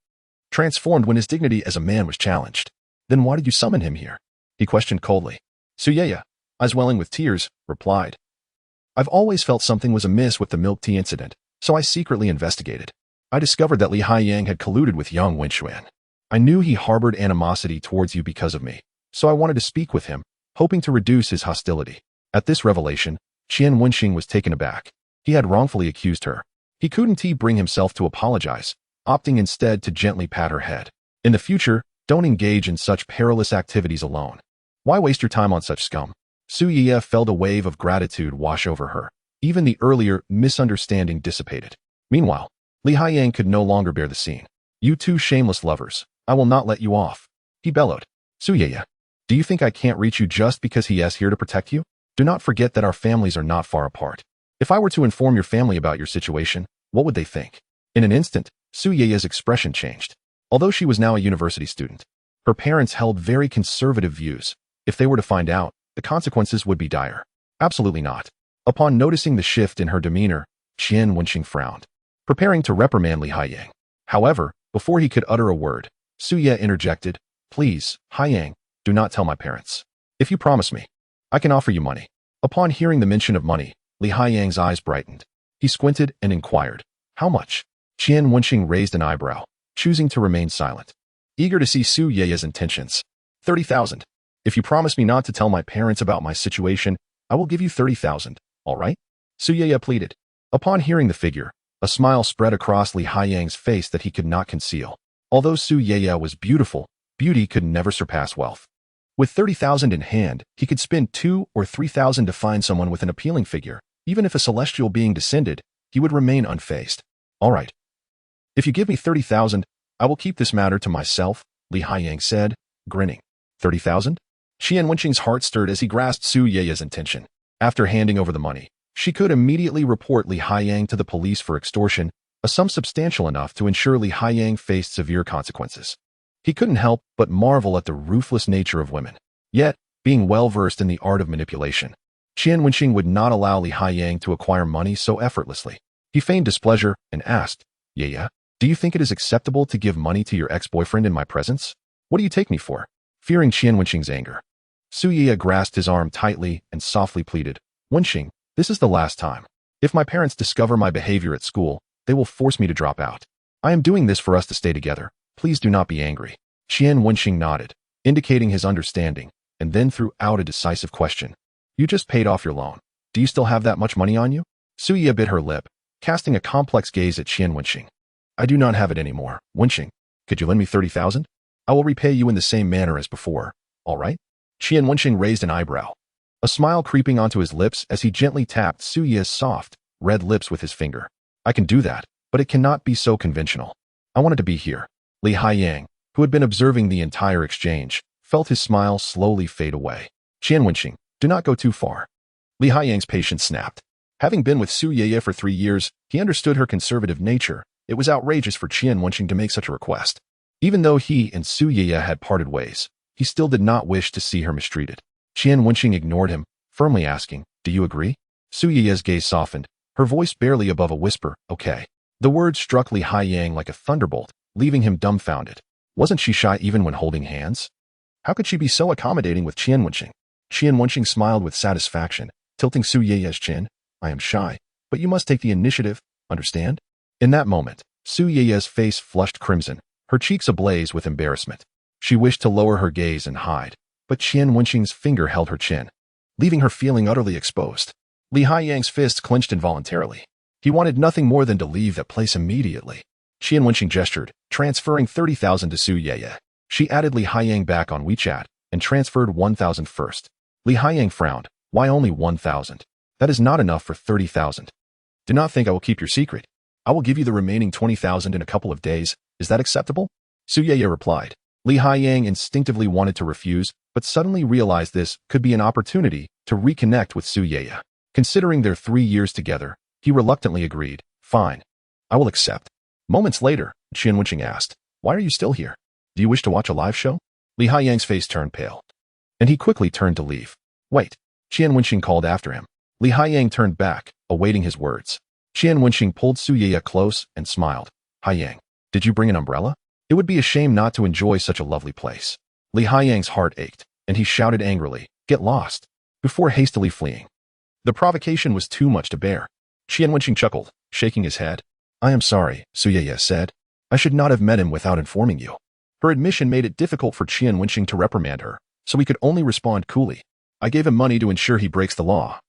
transformed when his dignity as a man was challenged. Then why did you summon him here? He questioned coldly. Su Yeye, eyes welling with tears, replied. I've always felt something was amiss with the milk tea incident, so I secretly investigated. I discovered that Li Haiyang had colluded with young Wenxuan. I knew he harbored animosity towards you because of me, so I wanted to speak with him, hoping to reduce his hostility. At this revelation, Qian Wenxing was taken aback. He had wrongfully accused her. He couldn't bring himself to apologize, opting instead to gently pat her head. In the future, don't engage in such perilous activities alone. Why waste your time on such scum? Su Yeye felt a wave of gratitude wash over her. Even the earlier misunderstanding dissipated. Meanwhile, Li Haiyang could no longer bear the scene. You two shameless lovers, I will not let you off. He bellowed. Su Yeye, do you think I can't reach you just because he is here to protect you? Do not forget that our families are not far apart. If I were to inform your family about your situation, what would they think? In an instant, Su Yeye's expression changed. Although she was now a university student, her parents held very conservative views. If they were to find out, the consequences would be dire. Absolutely not. Upon noticing the shift in her demeanor, Qian Wenxing frowned, preparing to reprimand Li Haiyang. However, before he could utter a word, Su Yeye interjected, Please, Haiyang, do not tell my parents. If you promise me, I can offer you money. Upon hearing the mention of money, Li Haiyang's eyes brightened. He squinted and inquired, How much? Qian Wenxing raised an eyebrow, choosing to remain silent, eager to see Su Yeye's intentions. 30,000. If you promise me not to tell my parents about my situation, I will give you 30,000, all right? Su Yeye pleaded. Upon hearing the figure, a smile spread across Li Haiyang's face that he could not conceal. Although Su Yeye was beautiful, beauty could never surpass wealth. With 30,000 in hand, he could spend 2,000 or 3,000 to find someone with an appealing figure. Even if a celestial being descended, he would remain unfazed. All right. If you give me 30,000, I will keep this matter to myself, Li Haiyang said, grinning. 30,000? Qian Wenxing's heart stirred as he grasped Su Yeye's intention. After handing over the money, she could immediately report Li Haiyang to the police for extortion, a sum substantial enough to ensure Li Haiyang faced severe consequences. He couldn't help but marvel at the ruthless nature of women. Yet, being well-versed in the art of manipulation, Qian Wenxing would not allow Li Haiyang to acquire money so effortlessly. He feigned displeasure and asked, "Yeah, do you think it is acceptable to give money to your ex-boyfriend in my presence? What do you take me for?" Fearing Qian Wenxing's anger, Su Ye grasped his arm tightly and softly pleaded, "Wenxing, this is the last time. If my parents discover my behavior at school, they will force me to drop out. I am doing this for us to stay together. Please do not be angry." Qian Wenxing nodded, indicating his understanding, and then threw out a decisive question. "You just paid off your loan. Do you still have that much money on you?" Su Ye bit her lip, casting a complex gaze at Qian Wenxing. "I do not have it anymore. Wenxing, could you lend me 30,000? I will repay you in the same manner as before. All right?" Qian Wenxing raised an eyebrow, a smile creeping onto his lips as he gently tapped Su Ye's soft, red lips with his finger. "I can do that, but it cannot be so conventional. I wanted to be here." Li Haiyang, who had been observing the entire exchange, felt his smile slowly fade away. "Qian Wenxing, do not go too far." Li Haiyang's patience snapped. Having been with Su Ye for 3 years, he understood her conservative nature. It was outrageous for Qian Wenxing to make such a request. Even though he and Su Ye had parted ways, he still did not wish to see her mistreated. Qian Wenxing ignored him, firmly asking, "Do you agree?" Su Ye's gaze softened, her voice barely above a whisper, "Okay." The words struck Li Haiyang like a thunderbolt, leaving him dumbfounded. Wasn't she shy even when holding hands? How could she be so accommodating with Qian Wenxing? Qian Wenxing smiled with satisfaction, tilting Su Ye's chin. "I am shy, but you must take the initiative, understand?" In that moment, Su Ye's face flushed crimson, her cheeks ablaze with embarrassment. She wished to lower her gaze and hide, but Qian Wenxing's finger held her chin, leaving her feeling utterly exposed. Li Haiyang's fists clenched involuntarily. He wanted nothing more than to leave that place immediately. Qian Wenxing gestured, transferring 30,000 to Su Ye. She added Li Haiyang back on WeChat and transferred 1,000 first. Li Haiyang frowned. "Why only 1,000? That is not enough for 30,000. Do not think I will keep your secret. I will give you the remaining 20,000 in a couple of days. Is that acceptable?" Su Ye replied. Li Haiyang instinctively wanted to refuse, but suddenly realized this could be an opportunity to reconnect with Su Ye. Considering their 3 years together, he reluctantly agreed. "Fine. I will accept." Moments later, Qian Wenxing asked, "Why are you still here? Do you wish to watch a live show?" Li Haiyang's face turned pale, and he quickly turned to leave. "Wait," Qian Wenxing called after him. Li Haiyang turned back, awaiting his words. Qian Wenxing pulled Su Ye close and smiled. "Haiyang, did you bring an umbrella? It would be a shame not to enjoy such a lovely place." Li Haiyang's heart ached, and he shouted angrily, "Get lost," before hastily fleeing. The provocation was too much to bear. Qian Wenxing chuckled, shaking his head. "I am sorry," Su Ye said. "I should not have met him without informing you." Her admission made it difficult for Qian Wenxing to reprimand her, so he could only respond coolly. "I gave him money to ensure he breaks the law,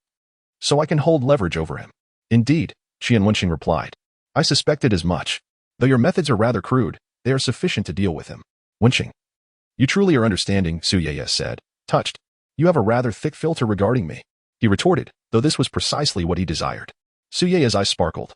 so I can hold leverage over him." "Indeed," Qian Wenxing replied. "I suspected as much. Though your methods are rather crude, they are sufficient to deal with him." "Wenxing, you truly are understanding," Su Ye said, touched. "You have a rather thick filter regarding me," he retorted, though this was precisely what he desired. Su Ye's eyes sparkled.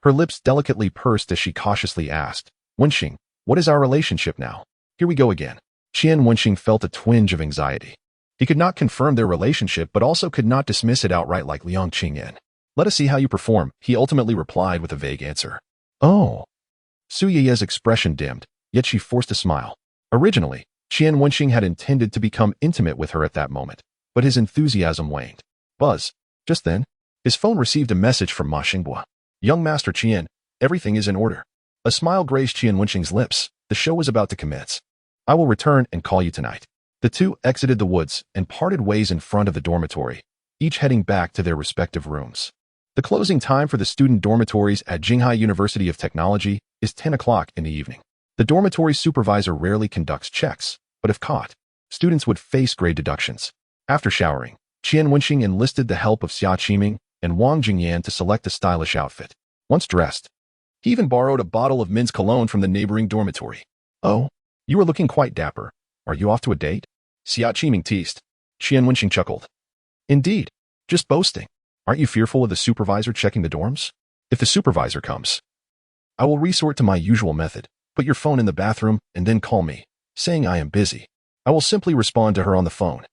Her lips delicately pursed as she cautiously asked, "Wenxing, what is our relationship now?" "Here we go again." Qian Wenxing felt a twinge of anxiety. He could not confirm their relationship but also could not dismiss it outright like Liang Qingyan. "Let us see how you perform," he ultimately replied with a vague answer. "Oh." Su Ye's expression dimmed, yet she forced a smile. Originally, Qian Wenxing had intended to become intimate with her at that moment, but his enthusiasm waned. Buzz. Just then, his phone received a message from Ma Xingbua. "Young Master Qian, everything is in order." A smile grazed Qian Wenxing's lips. The show was about to commence. "I will return and call you tonight." The two exited the woods and parted ways in front of the dormitory, each heading back to their respective rooms. The closing time for the student dormitories at Jinghai University of Technology is 10 o'clock in the evening. The dormitory supervisor rarely conducts checks, but if caught, students would face grade deductions. After showering, Qian Wenxing enlisted the help of Xia Qiming and Wang Jingyan to select a stylish outfit. Once dressed, he even borrowed a bottle of men's cologne from the neighboring dormitory. "Oh, you are looking quite dapper. Are you off to a date?" Xia Qiming teased. Qian Wenxing chuckled. "Indeed, just boasting. Aren't you fearful of the supervisor checking the dorms? If the supervisor comes, I will resort to my usual method. Put your phone in the bathroom and then call me, saying I am busy. I will simply respond to her on the phone."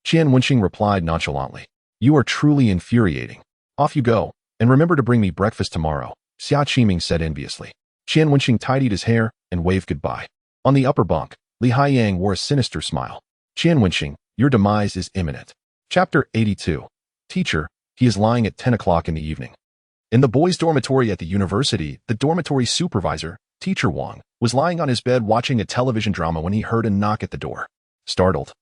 Qian Wenxing replied nonchalantly. "You are truly infuriating. Off you go, and remember to bring me breakfast tomorrow," Xia Qiming said enviously. Qian Wenxing tidied his hair and waved goodbye. On the upper bunk, Li Haiyang wore a sinister smile. "Qian Wenxing, your demise is imminent." Chapter 82. Teacher, he is lying at 10 o'clock in the evening. In the boys' dormitory at the university, the dormitory supervisor, Teacher Wang, was lying on his bed watching a television drama when he heard a knock at the door. Startled,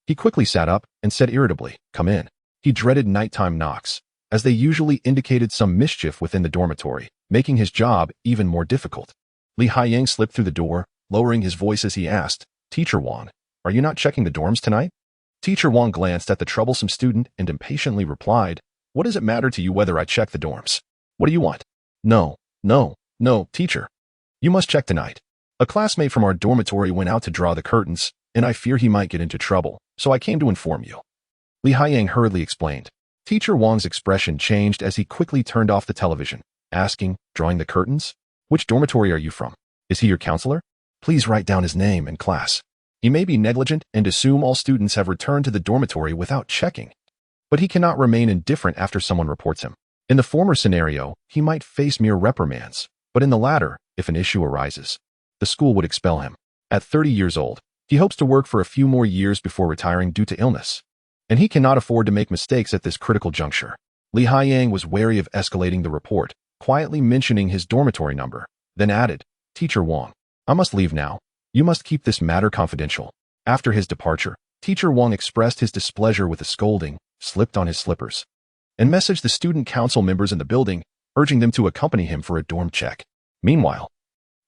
he quickly sat up and said irritably, "Come in." He dreaded nighttime knocks, as they usually indicated some mischief within the dormitory, making his job even more difficult. Li Haiyang slipped through the door, lowering his voice as he asked, "Teacher Wang, are you not checking the dorms tonight?" Teacher Wang glanced at the troublesome student and impatiently replied, "What does it matter to you whether I check the dorms? What do you want?" No, teacher. You must check tonight. A classmate from our dormitory went out to draw the curtains, and I fear he might get into trouble, so I came to inform you." Li Haiyang hurriedly explained. Teacher Wang's expression changed as he quickly turned off the television, asking, "Drawing the curtains? Which dormitory are you from? Is he your counselor? Please write down his name and class. He may be negligent and assume all students have returned to the dormitory without checking. But he cannot remain indifferent after someone reports him. In the former scenario, he might face mere reprimands, but in the latter, if an issue arises, the school would expel him. At 30 years old, he hopes to work for a few more years before retiring due to illness, and he cannot afford to make mistakes at this critical juncture." Li Haiyang was wary of escalating the report, quietly mentioning his dormitory number, then added, "Teacher Wang, I must leave now. You must keep this matter confidential." After his departure, Teacher Wang expressed his displeasure with a scolding, slipped on his slippers, and messaged the student council members in the building, urging them to accompany him for a dorm check. Meanwhile,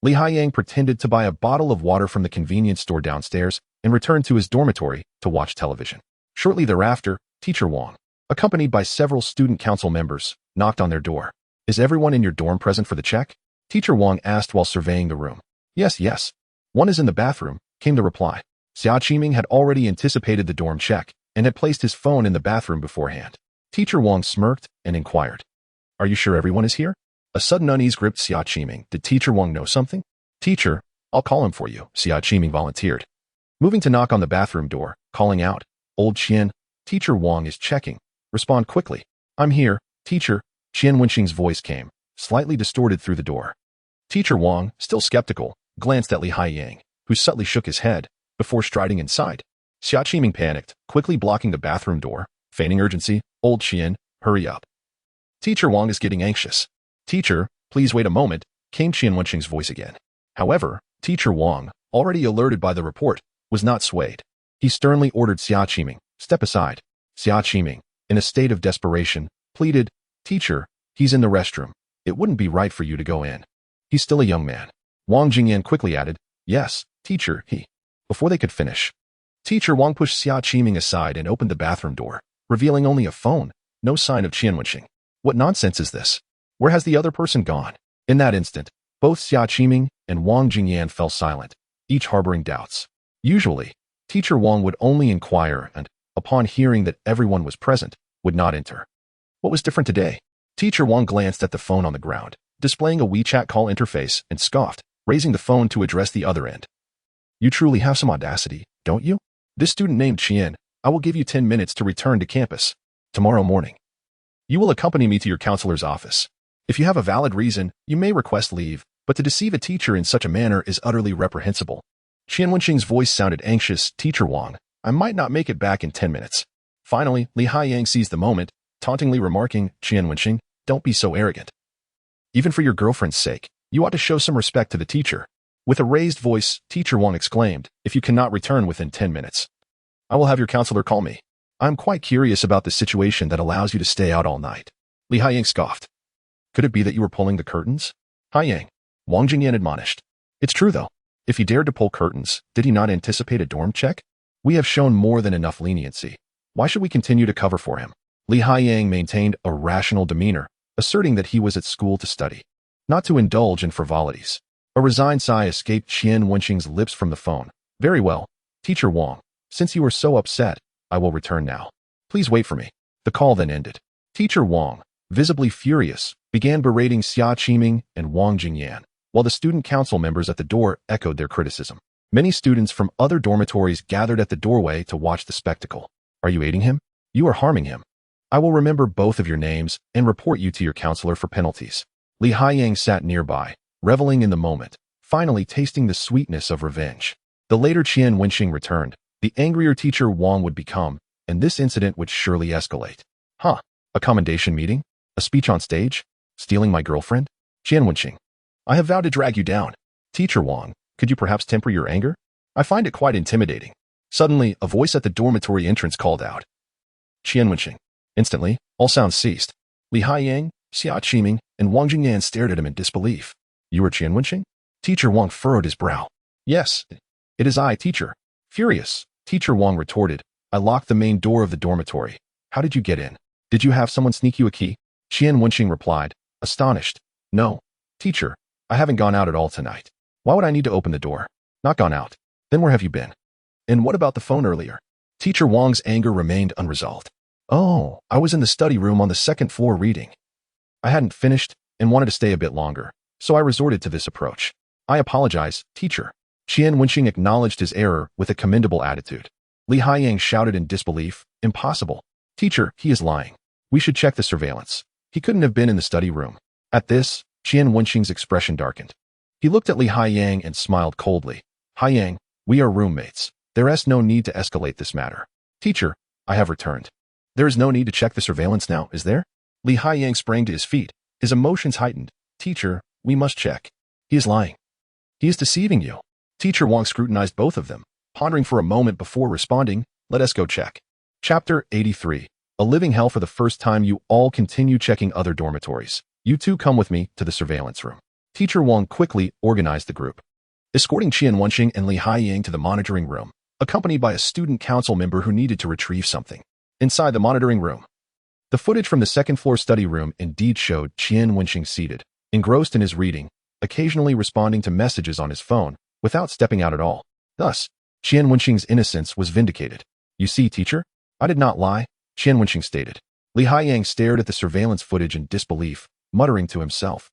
Li Haiyang pretended to buy a bottle of water from the convenience store downstairs and returned to his dormitory to watch television. Shortly thereafter, Teacher Wang, accompanied by several student council members, knocked on their door. "Is everyone in your dorm present for the check?" Teacher Wang asked while surveying the room. Yes. One is in the bathroom," came the reply. Xia Qiming had already anticipated the dorm check and had placed his phone in the bathroom beforehand. Teacher Wang smirked and inquired, "Are you sure everyone is here?" A sudden unease gripped Xia Qiming. Did Teacher Wang know something? "Teacher, I'll call him for you," Xia Qiming volunteered, moving to knock on the bathroom door, calling out, "Old Qian, Teacher Wang is checking. Respond quickly." "I'm here, teacher," Qian Wenxing's voice came, slightly distorted through the door. Teacher Wang, still skeptical, glanced at Li Haiyang, who subtly shook his head, before striding inside. Xia Qiming panicked, quickly blocking the bathroom door, feigning urgency. "Old Qian, hurry up. Teacher Wang is getting anxious." "Teacher, please wait a moment," came Qian Wenxing's voice again. However, Teacher Wang, already alerted by the report, was not swayed. He sternly ordered Xia Qiming, "Step aside." Xia Qiming, in a state of desperation, pleaded, "Teacher, he's in the restroom. It wouldn't be right for you to go in. He's still a young man." Wang Jingyan quickly added, "Yes, teacher, he." Before they could finish, Teacher Wang pushed Xia Qiming aside and opened the bathroom door, revealing only a phone, no sign of Qian Wenxing. What nonsense is this? Where has the other person gone? In that instant, both Xia Qiming and Wang Jingyan fell silent, each harboring doubts. Usually, Teacher Wang would only inquire and, upon hearing that everyone was present, would not enter. What was different today? Teacher Wang glanced at the phone on the ground, displaying a WeChat call interface, and scoffed, raising the phone to address the other end. "You truly have some audacity, don't you? This student named Qian, I will give you 10 minutes to return to campus. Tomorrow morning, you will accompany me to your counselor's office. If you have a valid reason, you may request leave, but to deceive a teacher in such a manner is utterly reprehensible." Qian Wenxing's voice sounded anxious. "Teacher Wang, I might not make it back in 10 minutes. Finally, Li Haiyang seized the moment, tauntingly remarking, "Qian Wenxing, don't be so arrogant. Even for your girlfriend's sake, you ought to show some respect to the teacher." With a raised voice, Teacher Wang exclaimed, "If you cannot return within 10 minutes, I will have your counselor call me. I'm quite curious about the situation that allows you to stay out all night." Li Haiyang scoffed. "Could it be that you were pulling the curtains?" "Haiyang," Wang Jingyan admonished. "It's true though. If he dared to pull curtains, did he not anticipate a dorm check? We have shown more than enough leniency. Why should we continue to cover for him?" Li Haiyang maintained a rational demeanor, asserting that he was at school to study, not to indulge in frivolities. A resigned sigh escaped Qian Wenxing's lips from the phone. "Very well, Teacher Wang, since you are so upset, I will return now. Please wait for me." The call then ended. Teacher Wang, visibly furious, began berating Xia Qiming and Wang Jingyan, while the student council members at the door echoed their criticism. Many students from other dormitories gathered at the doorway to watch the spectacle. "Are you aiding him? You are harming him. I will remember both of your names and report you to your counselor for penalties." Li Haiyang sat nearby, reveling in the moment, finally tasting the sweetness of revenge. The later Qian Wenxing returned, the angrier Teacher Wang would become, and this incident would surely escalate. Huh? A commendation meeting? A speech on stage? Stealing my girlfriend? Qian Wenxing, I have vowed to drag you down. Teacher Wang, could you perhaps temper your anger? I find it quite intimidating. Suddenly, a voice at the dormitory entrance called out. Qian Wenxing. Instantly, all sounds ceased. Li Haiyang, Xia Qiming, and Wang Jingyan stared at him in disbelief. You are Qian Wenxing? Teacher Wang furrowed his brow. Yes, it is I, teacher. Furious, Teacher Wang retorted. I locked the main door of the dormitory. How did you get in? Did you have someone sneak you a key? Qian Wenxing replied, astonished. No, teacher, I haven't gone out at all tonight. Why would I need to open the door? Not gone out. Then where have you been? And what about the phone earlier? Teacher Wang's anger remained unresolved. Oh, I was in the study room on the second floor reading. I hadn't finished and wanted to stay a bit longer, so I resorted to this approach. I apologize, teacher. Qian Wenxing acknowledged his error with a commendable attitude. Li Haiyang shouted in disbelief, impossible. Teacher, he is lying. We should check the surveillance. He couldn't have been in the study room. At this, Qian Wenxing's expression darkened. He looked at Li Haiyang and smiled coldly. Haiyang, we are roommates. There is no need to escalate this matter. Teacher, I have returned. There is no need to check the surveillance now, is there? Li Haiyang sprang to his feet, his emotions heightened. Teacher, we must check. He is lying. He is deceiving you. Teacher Wang scrutinized both of them, pondering for a moment before responding, let us go check. Chapter 83. A living hell. For the first time, you all continue checking other dormitories. You two come with me to the surveillance room. Teacher Wang quickly organized the group, escorting Qian Wenxing and Li Haiyang to the monitoring room, accompanied by a student council member who needed to retrieve something. Inside the monitoring room, the footage from the second-floor study room indeed showed Qian Wenxing seated, engrossed in his reading, occasionally responding to messages on his phone, without stepping out at all. Thus, Qian Wenxing's innocence was vindicated. You see, teacher, I did not lie, Qian Wenxing stated. Li Haiyang stared at the surveillance footage in disbelief, muttering to himself,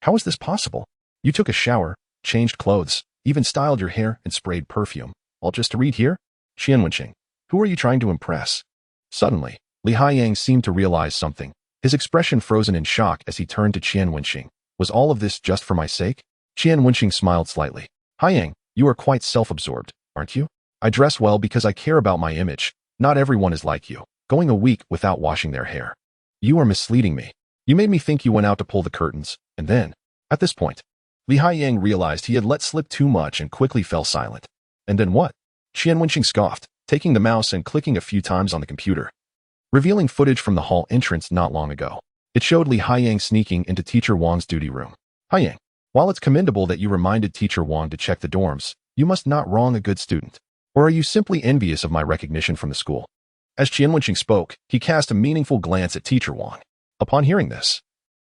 How is this possible? You took a shower, changed clothes, even styled your hair and sprayed perfume, all just to read here? Qian Wenxing, who are you trying to impress? Suddenly, Li Haiyang seemed to realize something, his expression frozen in shock as he turned to Qian Wenxing. Was all of this just for my sake? Qian Wenxing smiled slightly. Haiyang, you are quite self-absorbed, aren't you? I dress well because I care about my image. Not everyone is like you, going a week without washing their hair. You are misleading me. You made me think you went out to pull the curtains, and then, at this point, Li Haiyang realized he had let slip too much and quickly fell silent. And then what? Qian Wenxing scoffed, taking the mouse and clicking a few times on the computer, revealing footage from the hall entrance not long ago. It showed Li Haiyang sneaking into Teacher Wang's duty room. Haiyang, while it's commendable that you reminded Teacher Wang to check the dorms, you must not wrong a good student. Or are you simply envious of my recognition from the school? As Qian Wenxing spoke, he cast a meaningful glance at Teacher Wang. Upon hearing this,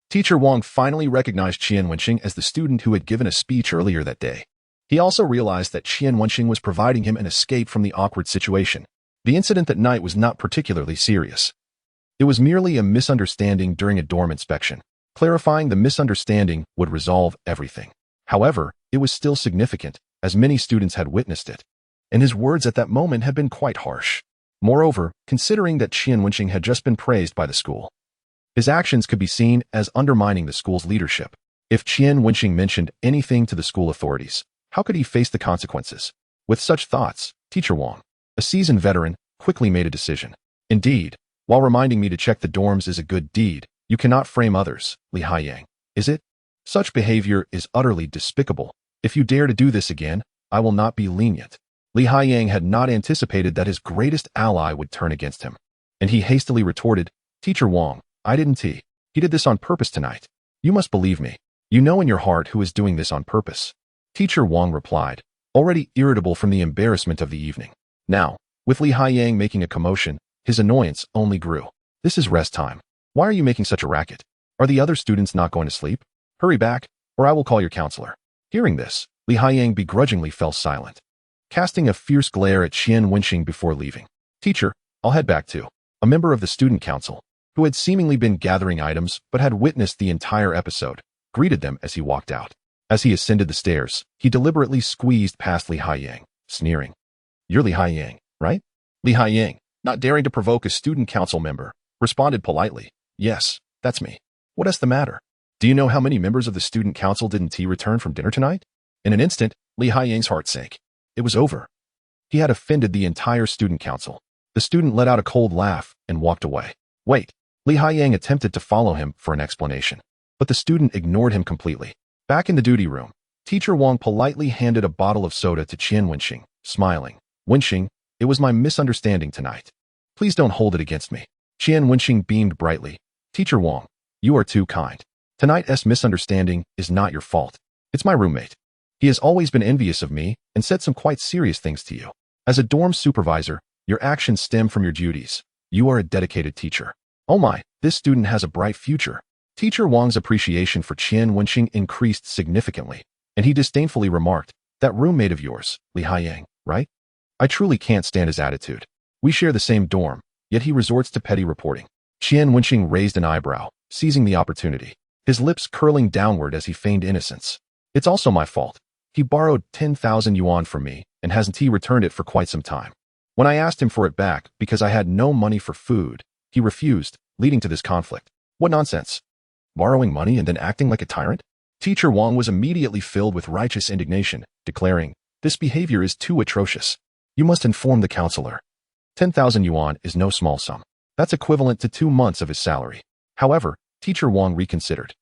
Teacher Wang finally recognized Qian Wenxing as the student who had given a speech earlier that day. He also realized that Qian Wenxing was providing him an escape from the awkward situation. The incident that night was not particularly serious. It was merely a misunderstanding during a dorm inspection. Clarifying the misunderstanding would resolve everything. However, it was still significant, as many students had witnessed it, and his words at that moment had been quite harsh. Moreover, considering that Qian Wenxing had just been praised by the school, his actions could be seen as undermining the school's leadership. If Qian Wenxing mentioned anything to the school authorities, how could he face the consequences? With such thoughts, Teacher Wang, a seasoned veteran, quickly made a decision. Indeed, while reminding me to check the dorms is a good deed, you cannot frame others, Li Haiyang, is it? Such behavior is utterly despicable. If you dare to do this again, I will not be lenient. Li Haiyang had not anticipated that his greatest ally would turn against him, and he hastily retorted, Teacher Wang, I didn't. He did this on purpose tonight. You must believe me. You know in your heart who is doing this on purpose. Teacher Wang replied, already irritable from the embarrassment of the evening. Now, with Li Haiyang making a commotion, his annoyance only grew. This is rest time. Why are you making such a racket? Are the other students not going to sleep? Hurry back, or I will call your counselor. Hearing this, Li Haiyang begrudgingly fell silent, casting a fierce glare at Qian Wenxing before leaving. Teacher, I'll head back too. A member of the student council, who had seemingly been gathering items but had witnessed the entire episode, greeted them as he walked out. As he ascended the stairs, he deliberately squeezed past Li Haiyang, sneering. You're Li Haiyang, right? Li Haiyang, not daring to provoke a student council member, responded politely. Yes, that's me. What is the matter? Do you know how many members of the student council didn't return from dinner tonight? In an instant, Li Haiyang's heart sank. It was over. He had offended the entire student council. The student let out a cold laugh and walked away. Wait. Li Haiyang attempted to follow him for an explanation, but the student ignored him completely. Back in the duty room, Teacher Wang politely handed a bottle of soda to Qian Wenxing, smiling. Wenxing, it was my misunderstanding tonight. Please don't hold it against me. Qian Wenxing beamed brightly. Teacher Wang, you are too kind. Tonight's misunderstanding is not your fault. It's my roommate. He has always been envious of me and said some quite serious things to you. As a dorm supervisor, your actions stem from your duties. You are a dedicated teacher. Oh my, this student has a bright future. Teacher Wang's appreciation for Qian Wenxing increased significantly, and he disdainfully remarked, that roommate of yours, Li Haiyang, right? I truly can't stand his attitude. We share the same dorm, yet he resorts to petty reporting. Qian Wenxing raised an eyebrow, seizing the opportunity, his lips curling downward as he feigned innocence. It's also my fault. He borrowed 10,000 yuan from me and hasn't returned it for quite some time. When I asked him for it back because I had no money for food, he refused, leading to this conflict. What nonsense. Borrowing money and then acting like a tyrant? Teacher Wang was immediately filled with righteous indignation, declaring, this behavior is too atrocious. You must inform the counselor. 10,000 yuan is no small sum. That's equivalent to 2 months of his salary. However, Teacher Wang reconsidered,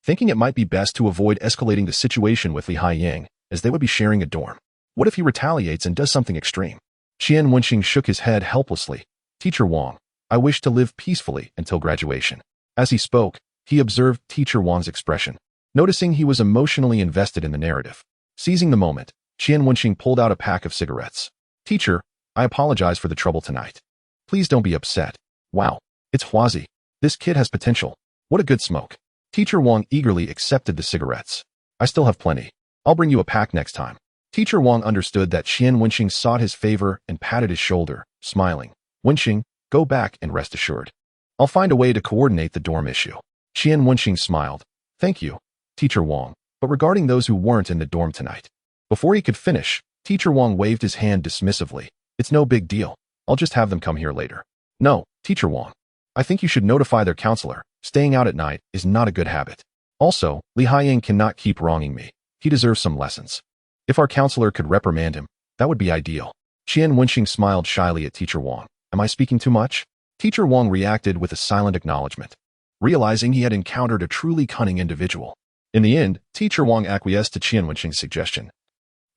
thinking it might be best to avoid escalating the situation with Li Haiyang, as they would be sharing a dorm. What if he retaliates and does something extreme? Qian Wenxing shook his head helplessly. Teacher Wang, I wish to live peacefully until graduation. As he spoke, he observed Teacher Wang's expression, noticing he was emotionally invested in the narrative. Seizing the moment, Qian Wenxing pulled out a pack of cigarettes. Teacher, I apologize for the trouble tonight. Please don't be upset. Wow, it's Huazi. This kid has potential. What a good smoke. Teacher Wang eagerly accepted the cigarettes. I still have plenty. I'll bring you a pack next time. Teacher Wang understood that Qian Wenxing sought his favor and patted his shoulder, smiling. Wenxing, go back and rest assured. I'll find a way to coordinate the dorm issue. Qian Wenxing smiled. Thank you, Teacher Wang, but regarding those who weren't in the dorm tonight. Before he could finish, Teacher Wang waved his hand dismissively. It's no big deal. I'll just have them come here later. No, Teacher Wang. I think you should notify their counselor. Staying out at night is not a good habit. Also, Li Haiyang cannot keep wronging me. He deserves some lessons. If our counselor could reprimand him, that would be ideal. Qian Wenxing smiled shyly at Teacher Wang. Am I speaking too much? Teacher Wang reacted with a silent acknowledgement, realizing he had encountered a truly cunning individual. In the end, Teacher Wang acquiesced to Qian Wenxing's suggestion.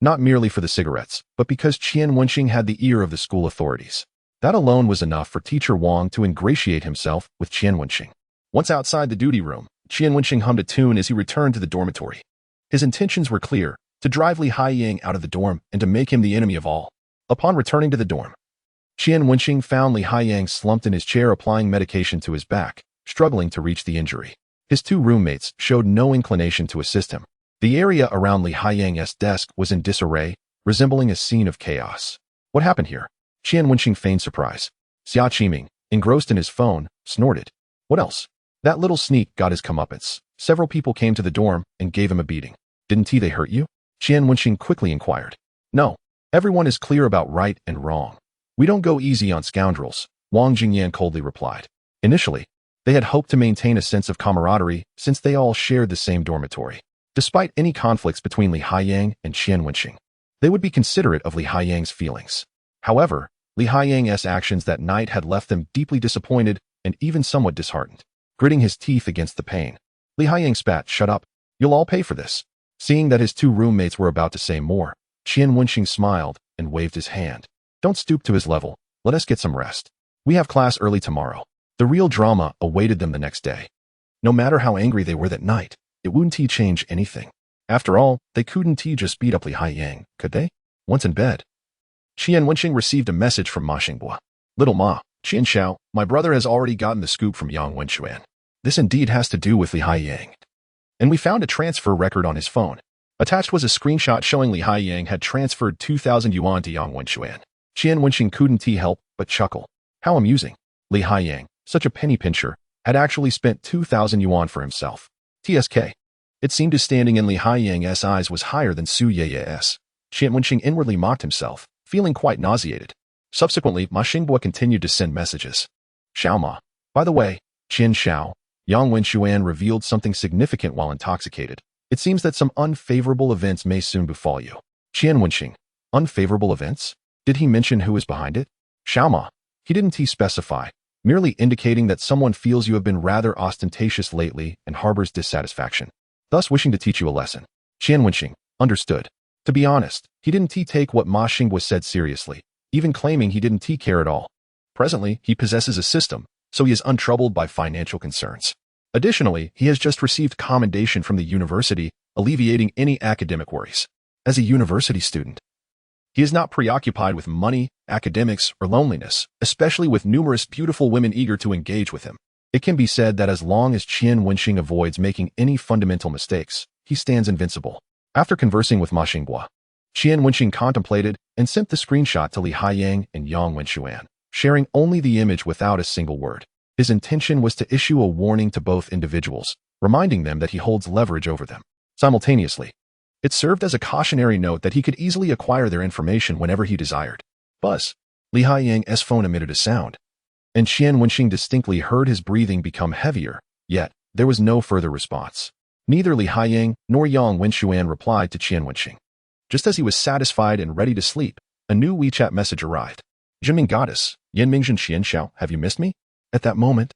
Not merely for the cigarettes, but because Qian Wenxing had the ear of the school authorities. That alone was enough for Teacher Wang to ingratiate himself with Qian Wenxing. Once outside the duty room, Qian Wenxing hummed a tune as he returned to the dormitory. His intentions were clear, to drive Li Haiyang out of the dorm and to make him the enemy of all. Upon returning to the dorm, Qian Wenxing found Li Haiyang slumped in his chair applying medication to his back, struggling to reach the injury. His 2 roommates showed no inclination to assist him. The area around Li Haiyang's desk was in disarray, resembling a scene of chaos. What happened here? Qian Wenxing feigned surprise. Xia Qiming, engrossed in his phone, snorted. What else? That little sneak got his comeuppance. Several people came to the dorm and gave him a beating. Didn't they hurt you? Qian Wenxing quickly inquired. No. Everyone is clear about right and wrong. We don't go easy on scoundrels, Wang Jingyan coldly replied. Initially, they had hoped to maintain a sense of camaraderie since they all shared the same dormitory. Despite any conflicts between Li Haiyang and Qian Wenxing, they would be considerate of Li Haiyang's feelings. However, Li Haiyang's actions that night had left them deeply disappointed and even somewhat disheartened. Gritting his teeth against the pain, Li Haiyang spat, "Shut up. You'll all pay for this." Seeing that his 2 roommates were about to say more, Qian Wenxing smiled and waved his hand. Don't stoop to his level. Let us get some rest. We have class early tomorrow. The real drama awaited them the next day. No matter how angry they were that night, it wouldn't change anything. After all, they couldn't just beat up Li Haiyang, could they? Once in bed, Qian Wenxing received a message from Ma Xingbua. Little Ma, Qian Xiao, my brother has already gotten the scoop from Yang Wenxuan. This indeed has to do with Li Haiyang. And we found a transfer record on his phone. Attached was a screenshot showing Li Haiyang had transferred 2,000 yuan to Yang Wenxuan. Qian Wenxing couldn't help but chuckle. How amusing. Li Haiyang, such a penny pincher, had actually spent 2,000 yuan for himself. TSK. It seemed his standing in Li Haiyang's eyes was higher than Su Ye's. Qian Wenxing inwardly mocked himself, feeling quite nauseated. Subsequently, Ma Xingbua continued to send messages. Xiao Ma. By the way, Qian Xiao, Yang Wenxuan revealed something significant while intoxicated. It seems that some unfavorable events may soon befall you. Qian Wenxing. Unfavorable events? Did he mention who is behind it? Xiao Ma. He didn't specify, merely indicating that someone feels you have been rather ostentatious lately and harbors dissatisfaction, thus wishing to teach you a lesson. Qian Wenxing understood. To be honest, he didn't take what Ma Xinghua said seriously, even claiming he didn't care at all. Presently, he possesses a system, so he is untroubled by financial concerns. Additionally, he has just received commendation from the university, alleviating any academic worries. As a university student, he is not preoccupied with money, academics, or loneliness, especially with numerous beautiful women eager to engage with him. It can be said that as long as Qian Wenxing avoids making any fundamental mistakes, he stands invincible. After conversing with Ma Xinghua, Qian Wenxing contemplated and sent the screenshot to Li Haiyang and Yang Wenxuan, sharing only the image without a single word. His intention was to issue a warning to both individuals, reminding them that he holds leverage over them. Simultaneously, it served as a cautionary note that he could easily acquire their information whenever he desired. Buzz. Li Haiyang's phone emitted a sound, and Qian Wenxing distinctly heard his breathing become heavier, yet there was no further response. Neither Li Haiyang nor Yang Wenxuan replied to Qian Wenxing. Just as he was satisfied and ready to sleep, a new WeChat message arrived. Jinming Goddess, Yanmingzhen Qianxiao, have you missed me? At that moment,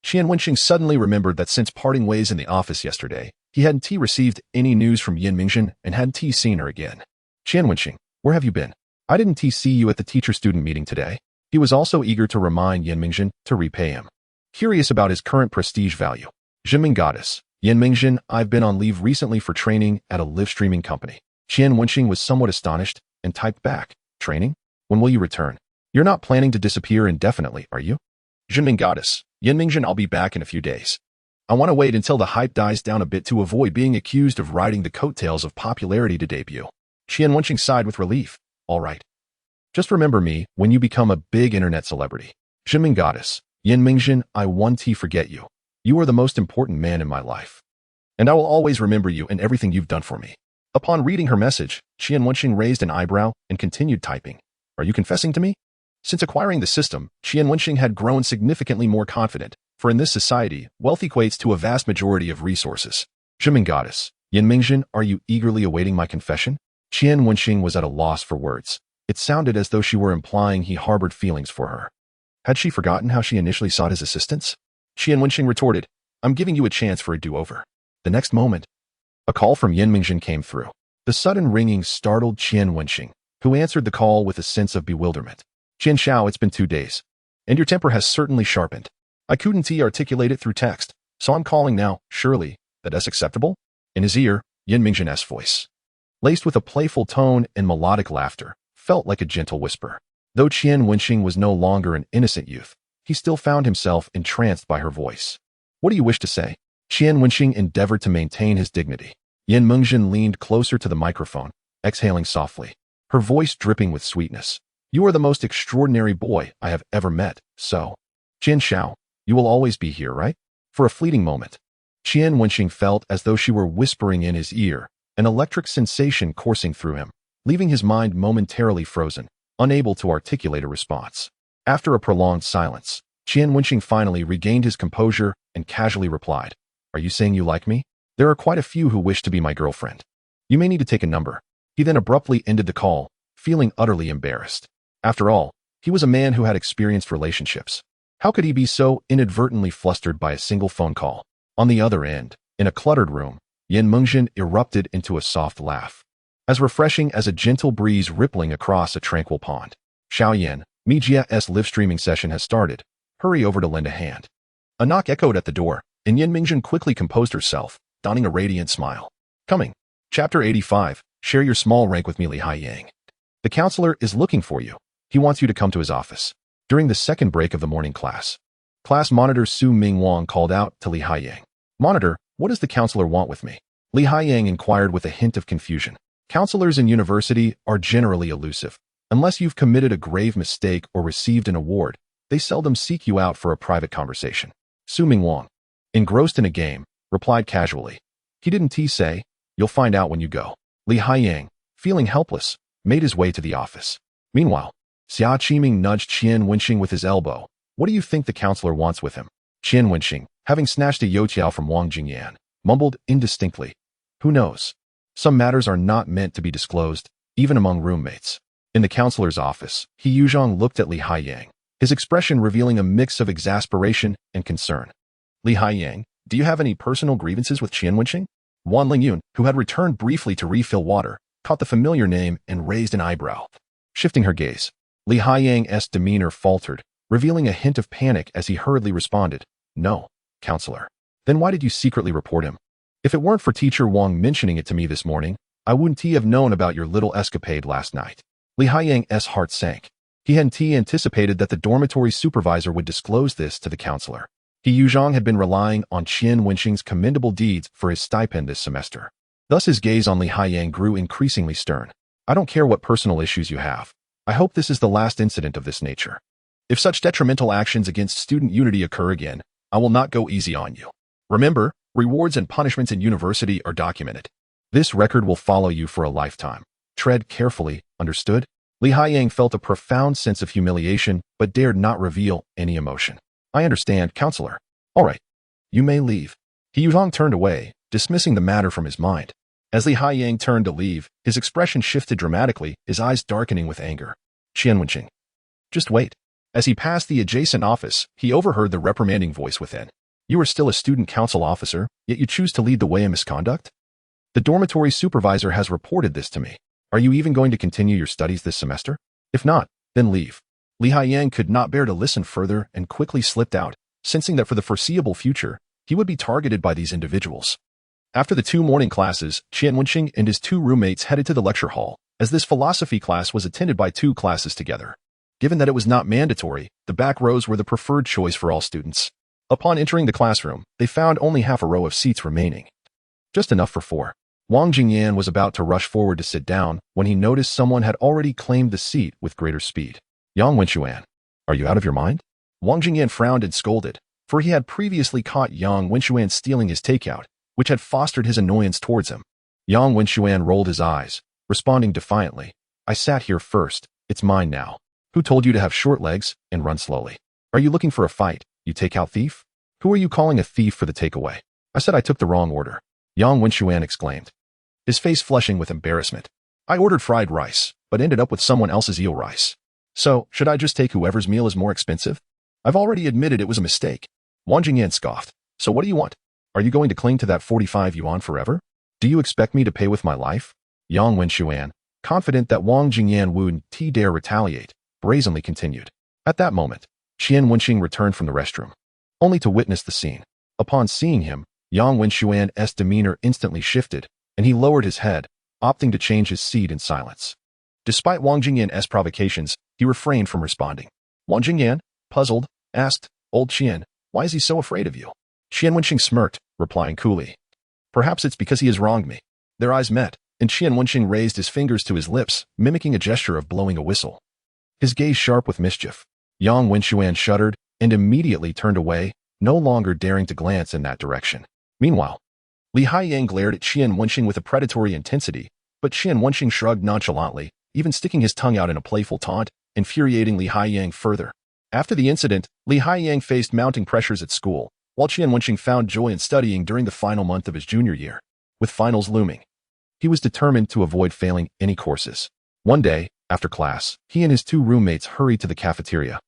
Qian Wenxing suddenly remembered that since parting ways in the office yesterday, he hadn't received any news from Yanmingzhen and hadn't seen her again. Qian Wenxing, where have you been? I didn't see you at the teacher-student meeting today. He was also eager to remind Yanmingzhen to repay him. Curious about his current prestige value. Jinming Goddess, Yanmingzhen, I've been on leave recently for training at a live-streaming company. Qian Wenxing was somewhat astonished and typed back, training? When will you return? You're not planning to disappear indefinitely, are you? Jinming Goddess, Yanmingzhen, I'll be back in a few days. I want to wait until the hype dies down a bit to avoid being accused of riding the coattails of popularity to debut. Qian Wenxing sighed with relief. All right. Just remember me when you become a big internet celebrity. Jinming Goddess, Yanmingzhen, I won't forget you. You are the most important man in my life. And I will always remember you and everything you've done for me. Upon reading her message, Qian Wenxing raised an eyebrow and continued typing. Are you confessing to me? Since acquiring the system, Qian Wenxing had grown significantly more confident, for in this society, wealth equates to a vast majority of resources. Jinming Goddess, Yanmingzhen, are you eagerly awaiting my confession? Qian Wenxing was at a loss for words. It sounded as though she were implying he harbored feelings for her. Had she forgotten how she initially sought his assistance? Qian Wenxing retorted, I'm giving you a chance for a do-over. The next moment, a call from Yanmingzhen came through. The sudden ringing startled Qian Wenxing, who answered the call with a sense of bewilderment. Qian Xiao, it's been 2 days, and your temper has certainly sharpened. I couldn't articulate it through text, so I'm calling now. Surely, that's acceptable? In his ear, Yanmingzhen's voice, laced with a playful tone and melodic laughter, felt like a gentle whisper. Though Qian Wenxing was no longer an innocent youth, he still found himself entranced by her voice. What do you wish to say? Qian Wenxing endeavored to maintain his dignity. Yanmingzhen leaned closer to the microphone, exhaling softly, her voice dripping with sweetness. You are the most extraordinary boy I have ever met, so. Qian Xiao, you will always be here, right? For a fleeting moment, Qian Wenxing felt as though she were whispering in his ear, an electric sensation coursing through him, leaving his mind momentarily frozen, unable to articulate a response. After a prolonged silence, Qian Wenxing finally regained his composure and casually replied, Are you saying you like me? There are quite a few who wish to be my girlfriend. You may need to take a number. He then abruptly ended the call, feeling utterly embarrassed. After all, he was a man who had experienced relationships. How could he be so inadvertently flustered by a single phone call? On the other end, in a cluttered room, Yanmingzhen erupted into a soft laugh, as refreshing as a gentle breeze rippling across a tranquil pond. Xiaoyan, Mijia's live streaming session has started. Hurry over to lend a hand. A knock echoed at the door, and Yanmingzhen quickly composed herself, donning a radiant smile. Coming. Chapter 85, Share your small rank with me, Li Haiyang. The counselor is looking for you. He wants you to come to his office. During the second break of the morning class monitor Su Mingwang called out to Li Haiyang. Monitor, what does the counselor want with me? Li Haiyang inquired with a hint of confusion. Counselors in university are generally elusive. Unless you've committed a grave mistake or received an award, they seldom seek you out for a private conversation. Su Mingwang, engrossed in a game, replied casually. He didn't say, you'll find out when you go. Li Haiyang, feeling helpless, made his way to the office. Meanwhile, Xia Qiming nudged Qian Wenxing with his elbow. What do you think the counselor wants with him? Qian Wenxing, having snatched a youtiao from Wang Jingyan, mumbled indistinctly. Who knows? Some matters are not meant to be disclosed, even among roommates. In the counselor's office, He Yuzhong looked at Li Haiyang. his expression revealing a mix of exasperation and concern. Li Haiyang, do you have any personal grievances with Qian Wenxing? Wan Lingyun, who had returned briefly to refill water, caught the familiar name and raised an eyebrow. Shifting her gaze, Li Haiyang's demeanor faltered, revealing a hint of panic as he hurriedly responded, "No, counselor." "Then why did you secretly report him? If it weren't for teacher Wang mentioning it to me this morning, I wouldn't have known about your little escapade last night." Li Haiyang's heart sank. He hadn't anticipated that the dormitory supervisor would disclose this to the counselor. He Yuzhong had been relying on Qian Wenxing's commendable deeds for his stipend this semester. Thus his gaze on Li Haiyang grew increasingly stern. "I don't care what personal issues you have. I hope this is the last incident of this nature. If such detrimental actions against student unity occur again, I will not go easy on you. Remember, rewards and punishments in university are documented. This record will follow you for a lifetime. Tread carefully, understood?" Li Haiyang felt a profound sense of humiliation, but dared not reveal any emotion. "I understand, counselor. All right. You may leave." He Yuzhong turned away, dismissing the matter from his mind. As Li Haiyang turned to leave, his expression shifted dramatically, his eyes darkening with anger. "Qian Wenxing, just wait." As he passed the adjacent office, he overheard the reprimanding voice within. "You are still a student council officer, yet you choose to lead the way in misconduct? The dormitory supervisor has reported this to me. Are you even going to continue your studies this semester? If not, then leave." Li Haiyang could not bear to listen further and quickly slipped out, sensing that for the foreseeable future, he would be targeted by these individuals. After the 2 morning classes, Qian Wenxing and his 2 roommates headed to the lecture hall, as this philosophy class was attended by 2 classes together. Given that it was not mandatory, the back rows were the preferred choice for all students. Upon entering the classroom, they found only half a row of seats remaining. Just enough for 4. Wang Jingyan was about to rush forward to sit down when he noticed someone had already claimed the seat with greater speed. "Yang Wenxuan, are you out of your mind?" Wang Jingyan frowned and scolded, for he had previously caught Yang Wenxuan stealing his takeout, which had fostered his annoyance towards him. Yang Wenxuan rolled his eyes, responding defiantly, "I sat here first, it's mine now. Who told you to have short legs and run slowly? Are you looking for a fight, you takeout thief? Who are you calling a thief for the takeaway? I said I took the wrong order," Yang Wenxuan exclaimed, his face flushing with embarrassment. "I ordered fried rice, but ended up with someone else's eel rice. So, should I just take whoever's meal is more expensive? I've already admitted it was a mistake." Wang Jingyan scoffed. "So what do you want? Are you going to cling to that 45 yuan forever? Do you expect me to pay with my life?" Yang Wenxuan, confident that Wang Jingyan wouldn't dare retaliate, brazenly continued. At that moment, Qian Wenxing returned from the restroom, only to witness the scene. Upon seeing him, Yang Wenxuan's demeanor instantly shifted, and he lowered his head, opting to change his seat in silence. Despite Wang Jingyan's provocations, he refrained from responding. Wang Jingyan, puzzled, asked, "Old Qian, why is he so afraid of you?" Qian Wenxing smirked, replying coolly, "Perhaps it's because he has wronged me." Their eyes met, and Qian Wenxing raised his fingers to his lips, mimicking a gesture of blowing a whistle. His gaze sharp with mischief. Yang Wenxuan shuddered and immediately turned away, no longer daring to glance in that direction. Meanwhile, Li Haiyang glared at Qian Wenxing with a predatory intensity, but Qian Wenxing shrugged nonchalantly, even sticking his tongue out in a playful taunt, infuriating Li Haiyang further. After the incident, Li Haiyang faced mounting pressures at school, while Qian Wenxing found joy in studying during the final month of his junior year. With finals looming, he was determined to avoid failing any courses. One day, after class, he and his 2 roommates hurried to the cafeteria,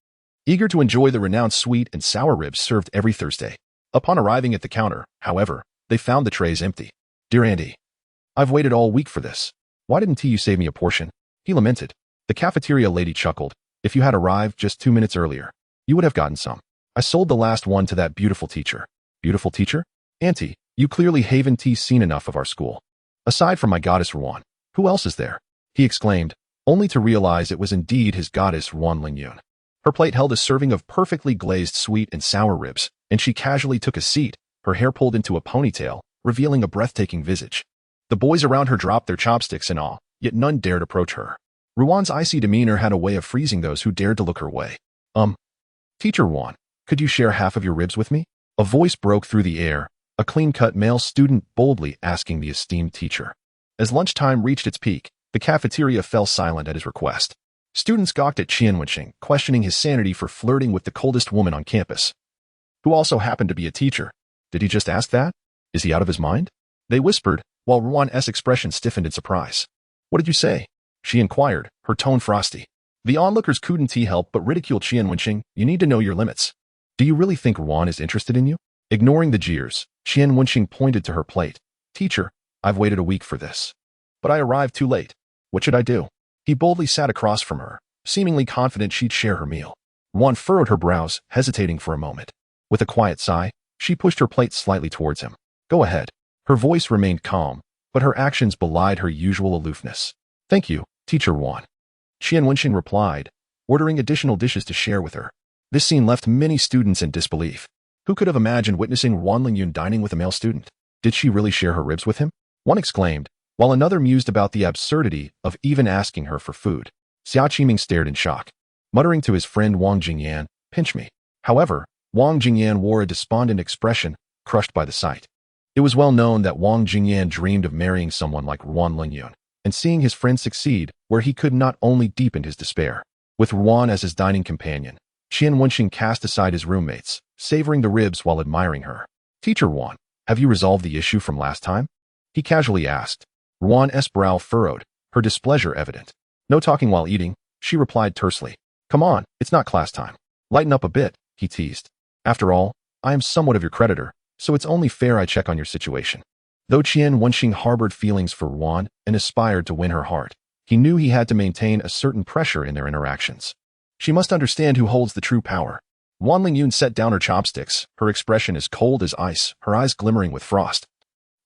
eager to enjoy the renowned sweet and sour ribs served every Thursday. Upon arriving at the counter, however, they found the trays empty. "Dear Andy, I've waited all week for this. Why didn't you save me a portion?" he lamented. The cafeteria lady chuckled. "If you had arrived just 2 minutes earlier, you would have gotten some. I sold the last one to that beautiful teacher." "Beautiful teacher? Auntie, you clearly haven't seen enough of our school. Aside from my goddess Ruan, who else is there?" he exclaimed, only to realize it was indeed his goddess Ruan Lingyun. Her plate held a serving of perfectly glazed sweet and sour ribs, and she casually took a seat, her hair pulled into a ponytail, revealing a breathtaking visage. The boys around her dropped their chopsticks in awe, yet none dared approach her. Ruan's icy demeanor had a way of freezing those who dared to look her way. Teacher Ruan, could you share half of your ribs with me?" A voice broke through the air, a clean-cut male student boldly asking the esteemed teacher. As lunchtime reached its peak, the cafeteria fell silent at his request. Students gawked at Qian Wenxing, questioning his sanity for flirting with the coldest woman on campus, who also happened to be a teacher. Did he just ask that? Is he out of his mind? They whispered, while Ruan's expression stiffened in surprise. "What did you say?" she inquired, her tone frosty. The onlookers couldn't help but ridicule Qian Wenxing. You need to know your limits. Do you really think Ruan is interested in you? Ignoring the jeers, Qian Wenxing pointed to her plate. Teacher, I've waited a week for this. But I arrived too late. What should I do? He boldly sat across from her, seemingly confident she'd share her meal. Ruan furrowed her brows, hesitating for a moment. With a quiet sigh, she pushed her plate slightly towards him. Go ahead. Her voice remained calm, but her actions belied her usual aloofness. Thank you, Teacher Ruan. Qian Wenxing replied, ordering additional dishes to share with her. This scene left many students in disbelief. Who could have imagined witnessing Ruan Lingyun dining with a male student? Did she really share her ribs with him? One exclaimed, while another mused about the absurdity of even asking her for food. Xia Qiming stared in shock, muttering to his friend Wang Jingyan, pinch me. However, Wang Jingyan wore a despondent expression, crushed by the sight. It was well known that Wang Jingyan dreamed of marrying someone like Ruan Lingyun, and seeing his friend succeed where he could not only deepened his despair. With Ruan as his dining companion, Qian Wenxing cast aside his roommates, savoring the ribs while admiring her. Teacher Ruan, have you resolved the issue from last time? He casually asked. Ruan's brow furrowed, her displeasure evident. No talking while eating, she replied tersely. Come on, it's not class time. Lighten up a bit, he teased. After all, I am somewhat of your creditor, so it's only fair I check on your situation. Though Qian Wenxing harbored feelings for Ruan and aspired to win her heart, he knew he had to maintain a certain pressure in their interactions. She must understand who holds the true power. Ruan Lingyun set down her chopsticks, her expression as cold as ice, her eyes glimmering with frost.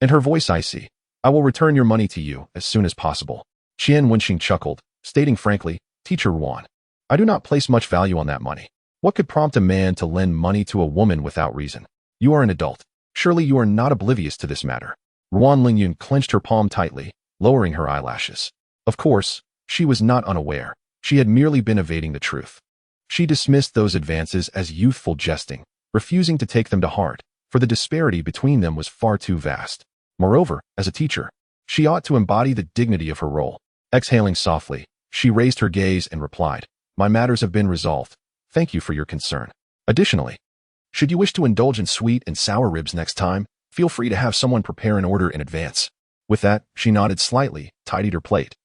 And her voice icy. I will return your money to you as soon as possible. Qian Wenxing chuckled, stating frankly, Teacher Ruan, I do not place much value on that money. What could prompt a man to lend money to a woman without reason? You are an adult. Surely you are not oblivious to this matter. Ruan Lingyun clenched her palm tightly, lowering her eyelashes. Of course, she was not unaware. She had merely been evading the truth. She dismissed those advances as youthful jesting, refusing to take them to heart, for the disparity between them was far too vast. Moreover, as a teacher, she ought to embody the dignity of her role. Exhaling softly, she raised her gaze and replied, My matters have been resolved. Thank you for your concern. Additionally, should you wish to indulge in sweet and sour ribs next time, feel free to have someone prepare an order in advance. With that, she nodded slightly, tidied her plate,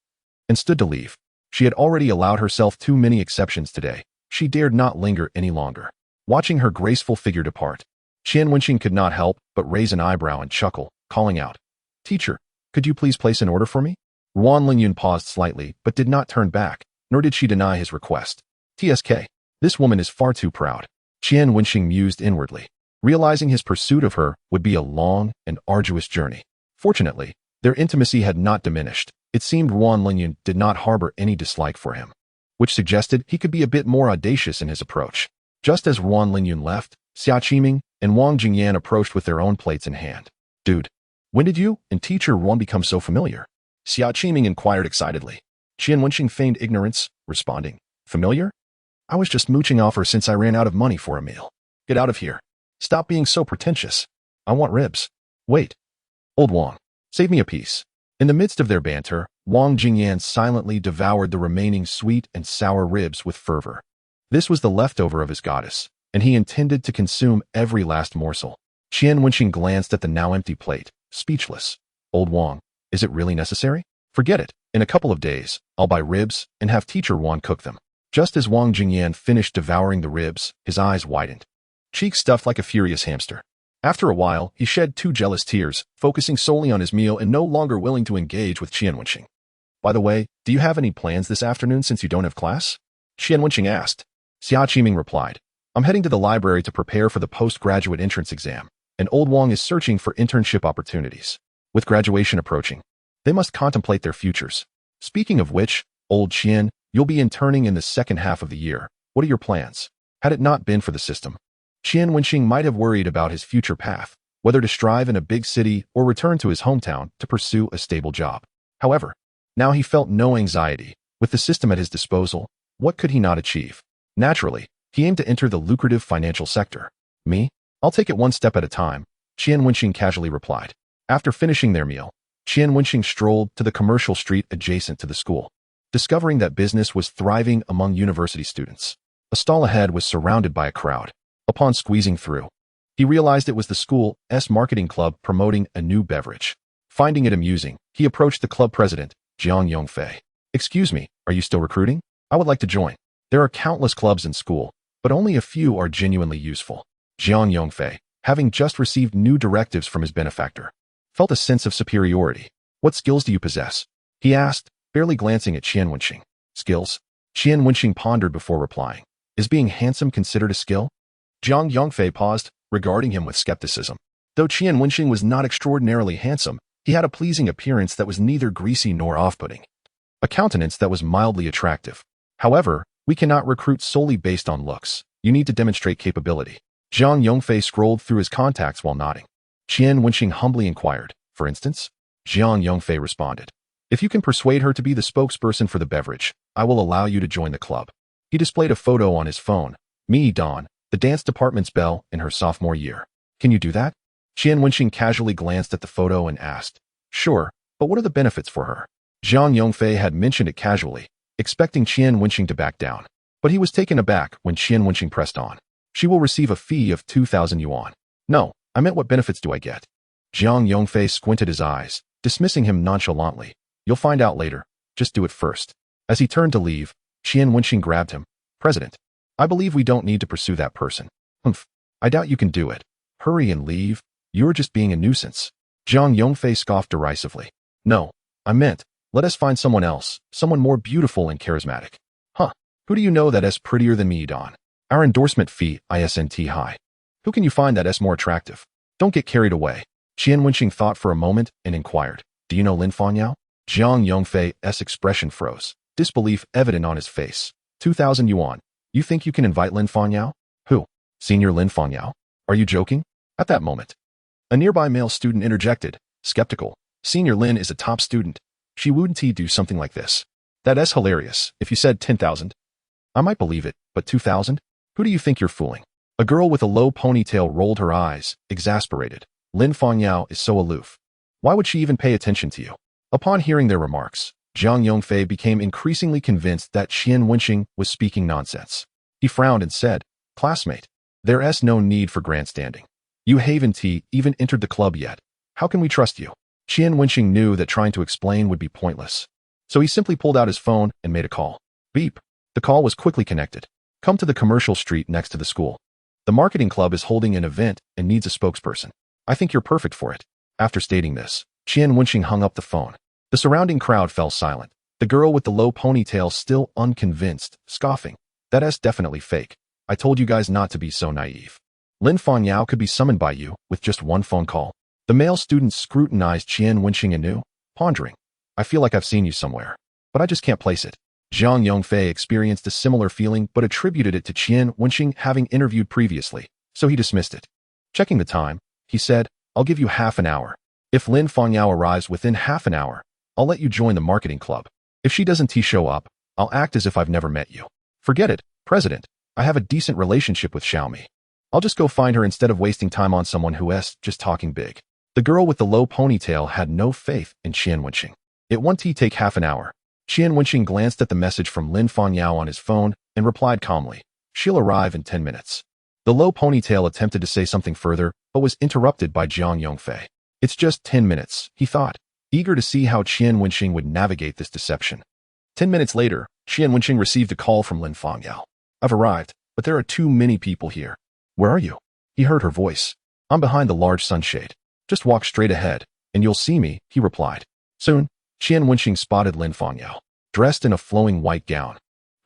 and stood to leave. She had already allowed herself too many exceptions today. She dared not linger any longer. Watching her graceful figure depart, Qian Wenxing could not help but raise an eyebrow and chuckle, calling out, Teacher, could you please place an order for me? Ruan Lingyun paused slightly, but did not turn back, nor did she deny his request. TSK. This woman is far too proud. Qian Wenxing mused inwardly, realizing his pursuit of her would be a long and arduous journey. Fortunately, their intimacy had not diminished. It seemed Ruan Lingyun did not harbor any dislike for him, which suggested he could be a bit more audacious in his approach. Just as Ruan Lingyun left, Xia Qiming and Wang Jingyan approached with their own plates in hand. Dude, when did you and Teacher Ruan become so familiar? Xia Qiming inquired excitedly. Qian Wenxing feigned ignorance, responding, Familiar? I was just mooching off her since I ran out of money for a meal. Get out of here. Stop being so pretentious. I want ribs. Wait. Old Wang, save me a piece. In the midst of their banter, Wang Jingyan silently devoured the remaining sweet and sour ribs with fervor. This was the leftover of his goddess, and he intended to consume every last morsel. Qian Wenxing glanced at the now empty plate, speechless. Old Wang, is it really necessary? Forget it. In a couple of days, I'll buy ribs and have Teacher Ruan cook them. Just as Wang Jingyan finished devouring the ribs, his eyes widened, cheeks stuffed like a furious hamster. After a while, he shed 2 jealous tears, focusing solely on his meal and no longer willing to engage with Qian Wenxing. By the way, do you have any plans this afternoon since you don't have class? Qian Wenxing asked. Xia Qiming replied, I'm heading to the library to prepare for the postgraduate entrance exam, and Old Wang is searching for internship opportunities. With graduation approaching, they must contemplate their futures. Speaking of which, Old Qian, you'll be interning in the second half of the year. What are your plans? Had it not been for the system, Qian Wenxing might have worried about his future path, whether to strive in a big city or return to his hometown to pursue a stable job. However, now he felt no anxiety. With the system at his disposal, what could he not achieve? Naturally, he aimed to enter the lucrative financial sector. Me? I'll take it one step at a time, Qian Wenxing casually replied. After finishing their meal, Qian Wenxing strolled to the commercial street adjacent to the school, discovering that business was thriving among university students. A stall ahead was surrounded by a crowd. Upon squeezing through, he realized it was the school's marketing club promoting a new beverage. Finding it amusing, he approached the club president, Jiang Yongfei. Excuse me, are you still recruiting? I would like to join. There are countless clubs in school, but only a few are genuinely useful. Jiang Yongfei, having just received new directives from his benefactor, felt a sense of superiority. What skills do you possess? He asked, barely glancing at Qian Wenxing. Skills? Qian Wenxing pondered before replying. Is being handsome considered a skill? Jiang Yongfei paused, regarding him with skepticism. Though Qian Wenxing was not extraordinarily handsome, he had a pleasing appearance that was neither greasy nor off-putting. A countenance that was mildly attractive. However, we cannot recruit solely based on looks. You need to demonstrate capability. Jiang Yongfei scrolled through his contacts while nodding. Qian Wenxing humbly inquired, for instance? Jiang Yongfei responded. If you can persuade her to be the spokesperson for the beverage, I will allow you to join the club. He displayed a photo on his phone. Mi Dawn, the dance department's belle in her sophomore year. Can you do that? Qian Wenxing casually glanced at the photo and asked. Sure, but what are the benefits for her? Jiang Yongfei had mentioned it casually, expecting Qian Wenxing to back down. But he was taken aback when Qian Wenxing pressed on. She will receive a fee of 2,000 yuan. No, I meant what benefits do I get? Jiang Yongfei squinted his eyes, dismissing him nonchalantly. You'll find out later. Just do it first. As he turned to leave, Qian Wenxing grabbed him. President, I believe we don't need to pursue that person. Humph, I doubt you can do it. Hurry and leave. You're just being a nuisance. Jiang Yongfei scoffed derisively. No, I meant, let us find someone else, someone more beautiful and charismatic. Huh, who do you know that is prettier than me, Dawn? Our endorsement fee, isn't high. Who can you find that is more attractive? Don't get carried away. Qian Wenxing thought for a moment and inquired, do you know Lin Fanyao? Jiang Yongfei's expression froze, disbelief evident on his face. 2,000 yuan. You think you can invite Lin Fanyao? Who? Senior Lin Fanyao? Are you joking? At that moment, a nearby male student interjected, skeptical. Senior Lin is a top student. She wouldn't do something like this. That's hilarious. If you said 10,000, I might believe it, but 2,000? Who do you think you're fooling? A girl with a low ponytail rolled her eyes, exasperated. Lin Fanyao is so aloof. Why would she even pay attention to you? Upon hearing their remarks, Jiang Yongfei became increasingly convinced that Qian Wenxing was speaking nonsense. He frowned and said, Classmate, there's no need for grandstanding. You haven't even entered the club yet. How can we trust you? Qian Wenxing knew that trying to explain would be pointless. So he simply pulled out his phone and made a call. Beep. The call was quickly connected. Come to the commercial street next to the school. The marketing club is holding an event and needs a spokesperson. I think you're perfect for it. After stating this, Qian Wenxing hung up the phone. The surrounding crowd fell silent. The girl with the low ponytail still unconvinced, scoffing. That's definitely fake. I told you guys not to be so naive. Lin Fanyao could be summoned by you with just one phone call. The male student scrutinized Qian Wenxing anew, pondering. I feel like I've seen you somewhere, but I just can't place it. Jiang Yongfei experienced a similar feeling but attributed it to Qian Wenxing having interviewed previously, so he dismissed it. Checking the time, he said, I'll give you half an hour. If Lin Fanyao arrives within half an hour, I'll let you join the marketing club. If she doesn't show up, I'll act as if I've never met you. Forget it, President. I have a decent relationship with Xiaomi. I'll just go find her instead of wasting time on someone who's just talking big. The girl with the low ponytail had no faith in Qian Wenxing. It won't take half an hour. Qian Wenxing glanced at the message from Lin Fanyao on his phone and replied calmly, She'll arrive in 10 minutes. The low ponytail attempted to say something further, but was interrupted by Jiang Yongfei. It's just 10 minutes, he thought, eager to see how Qian Wenxing would navigate this deception. 10 minutes later, Qian Wenxing received a call from Lin Fanyao. I've arrived, but there are too many people here. Where are you? He heard her voice. I'm behind the large sunshade. Just walk straight ahead, and you'll see me, he replied. Soon, Qian Wenxing spotted Lin Fanyao, dressed in a flowing white gown.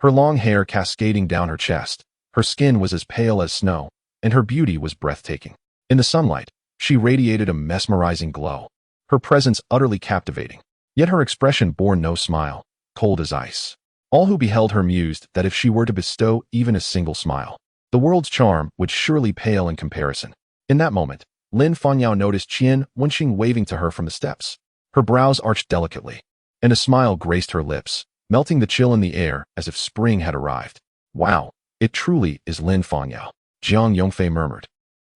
Her long hair cascading down her chest, her skin was as pale as snow, and her beauty was breathtaking. In the sunlight, she radiated a mesmerizing glow, her presence utterly captivating. Yet her expression bore no smile, cold as ice. All who beheld her mused that if she were to bestow even a single smile, the world's charm would surely pale in comparison. In that moment, Lin Fanyao noticed Qian Wenxing waving to her from the steps. Her brows arched delicately, and a smile graced her lips, melting the chill in the air as if spring had arrived. Wow, it truly is Lin Fanyao, Jiang Yongfei murmured,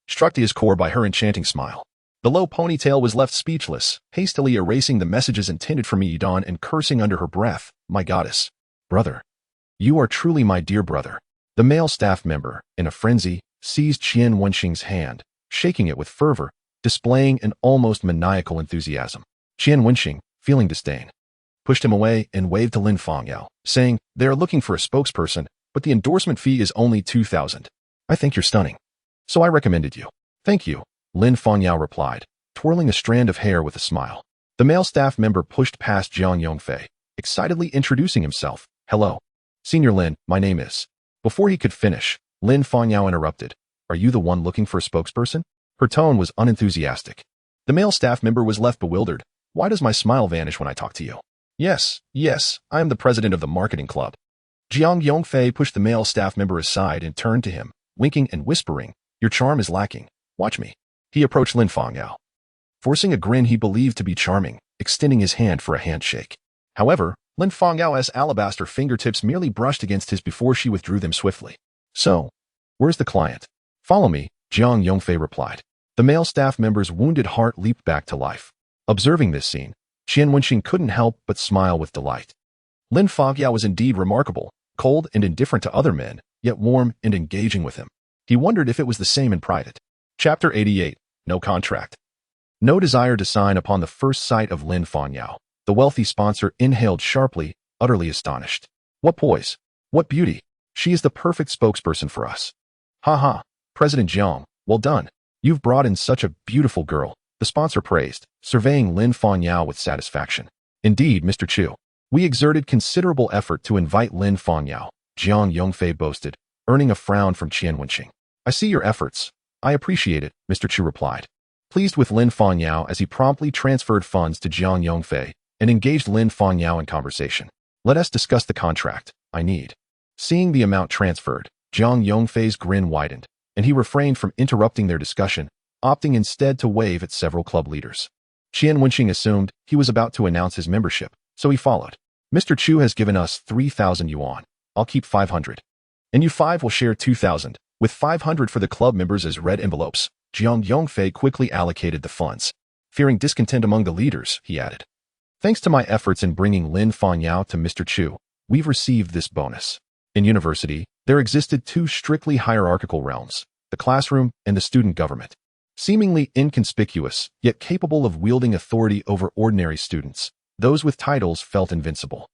struck to his core by her enchanting smile. The low ponytail was left speechless, hastily erasing the messages intended for me Dawn and cursing under her breath, my goddess. Brother. You are truly my dear brother. The male staff member, in a frenzy, seized Qian Wenxing's hand, shaking it with fervor, displaying an almost maniacal enthusiasm. Qian Wenxing, feeling disdain, pushed him away and waved to Lin Fangyao, saying, "They are looking for a spokesperson, but the endorsement fee is only 2,000. I think you're stunning. So I recommended you." "Thank you," Lin Fangyao replied, twirling a strand of hair with a smile. The male staff member pushed past Jiang Yongfei, excitedly introducing himself. "Hello. Senior Lin, my name is..." Before he could finish, Lin Fangyao interrupted. "Are you the one looking for a spokesperson?" Her tone was unenthusiastic. The male staff member was left bewildered. "Why does my smile vanish when I talk to you?" Yes, I am the president of the marketing club." Jiang Yongfei pushed the male staff member aside and turned to him, winking and whispering, "Your charm is lacking. Watch me." He approached Lin Fangyao, forcing a grin he believed to be charming, extending his hand for a handshake. However, Lin Fangyao's alabaster fingertips merely brushed against his before she withdrew them swiftly. "So, where's the client?" "Follow me," Jiang Yongfei replied. The male staff member's wounded heart leaped back to life. Observing this scene, Qian Wenxing couldn't help but smile with delight. Lin Fangyao was indeed remarkable, cold and indifferent to other men, yet warm and engaging with him. He wondered if it was the same in private. Chapter 88. No contract. No desire to sign upon the first sight of Lin Fangyao. The wealthy sponsor inhaled sharply, utterly astonished. "What poise! What beauty! She is the perfect spokesperson for us." "Ha ha, President Jiang, well done. You've brought in such a beautiful girl," the sponsor praised, surveying Lin Fangyao with satisfaction. "Indeed, Mr. Chu. We exerted considerable effort to invite Lin Fangyao," Jiang Yongfei boasted, earning a frown from Qian Wenxing. "I see your efforts. I appreciate it," Mr. Chu replied, pleased with Lin Fangyao as he promptly transferred funds to Jiang Yongfei and engaged Lin Fangyao in conversation. "Let us discuss the contract. I need..." Seeing the amount transferred, Jiang Yongfei's grin widened, and he refrained from interrupting their discussion, opting instead to wave at several club leaders. Qian Wenxing assumed he was about to announce his membership, so he followed. "Mr. Chu has given us 3,000 yuan. I'll keep 500. And you five will share 2,000, with 500 for the club members as red envelopes." Jiang Yongfei quickly allocated the funds. Fearing discontent among the leaders, he added, "Thanks to my efforts in bringing Lin Fangyao to Mr. Chu, we've received this bonus." In university, there existed two strictly hierarchical realms, the classroom and the student government. Seemingly inconspicuous, yet capable of wielding authority over ordinary students, those with titles felt invincible.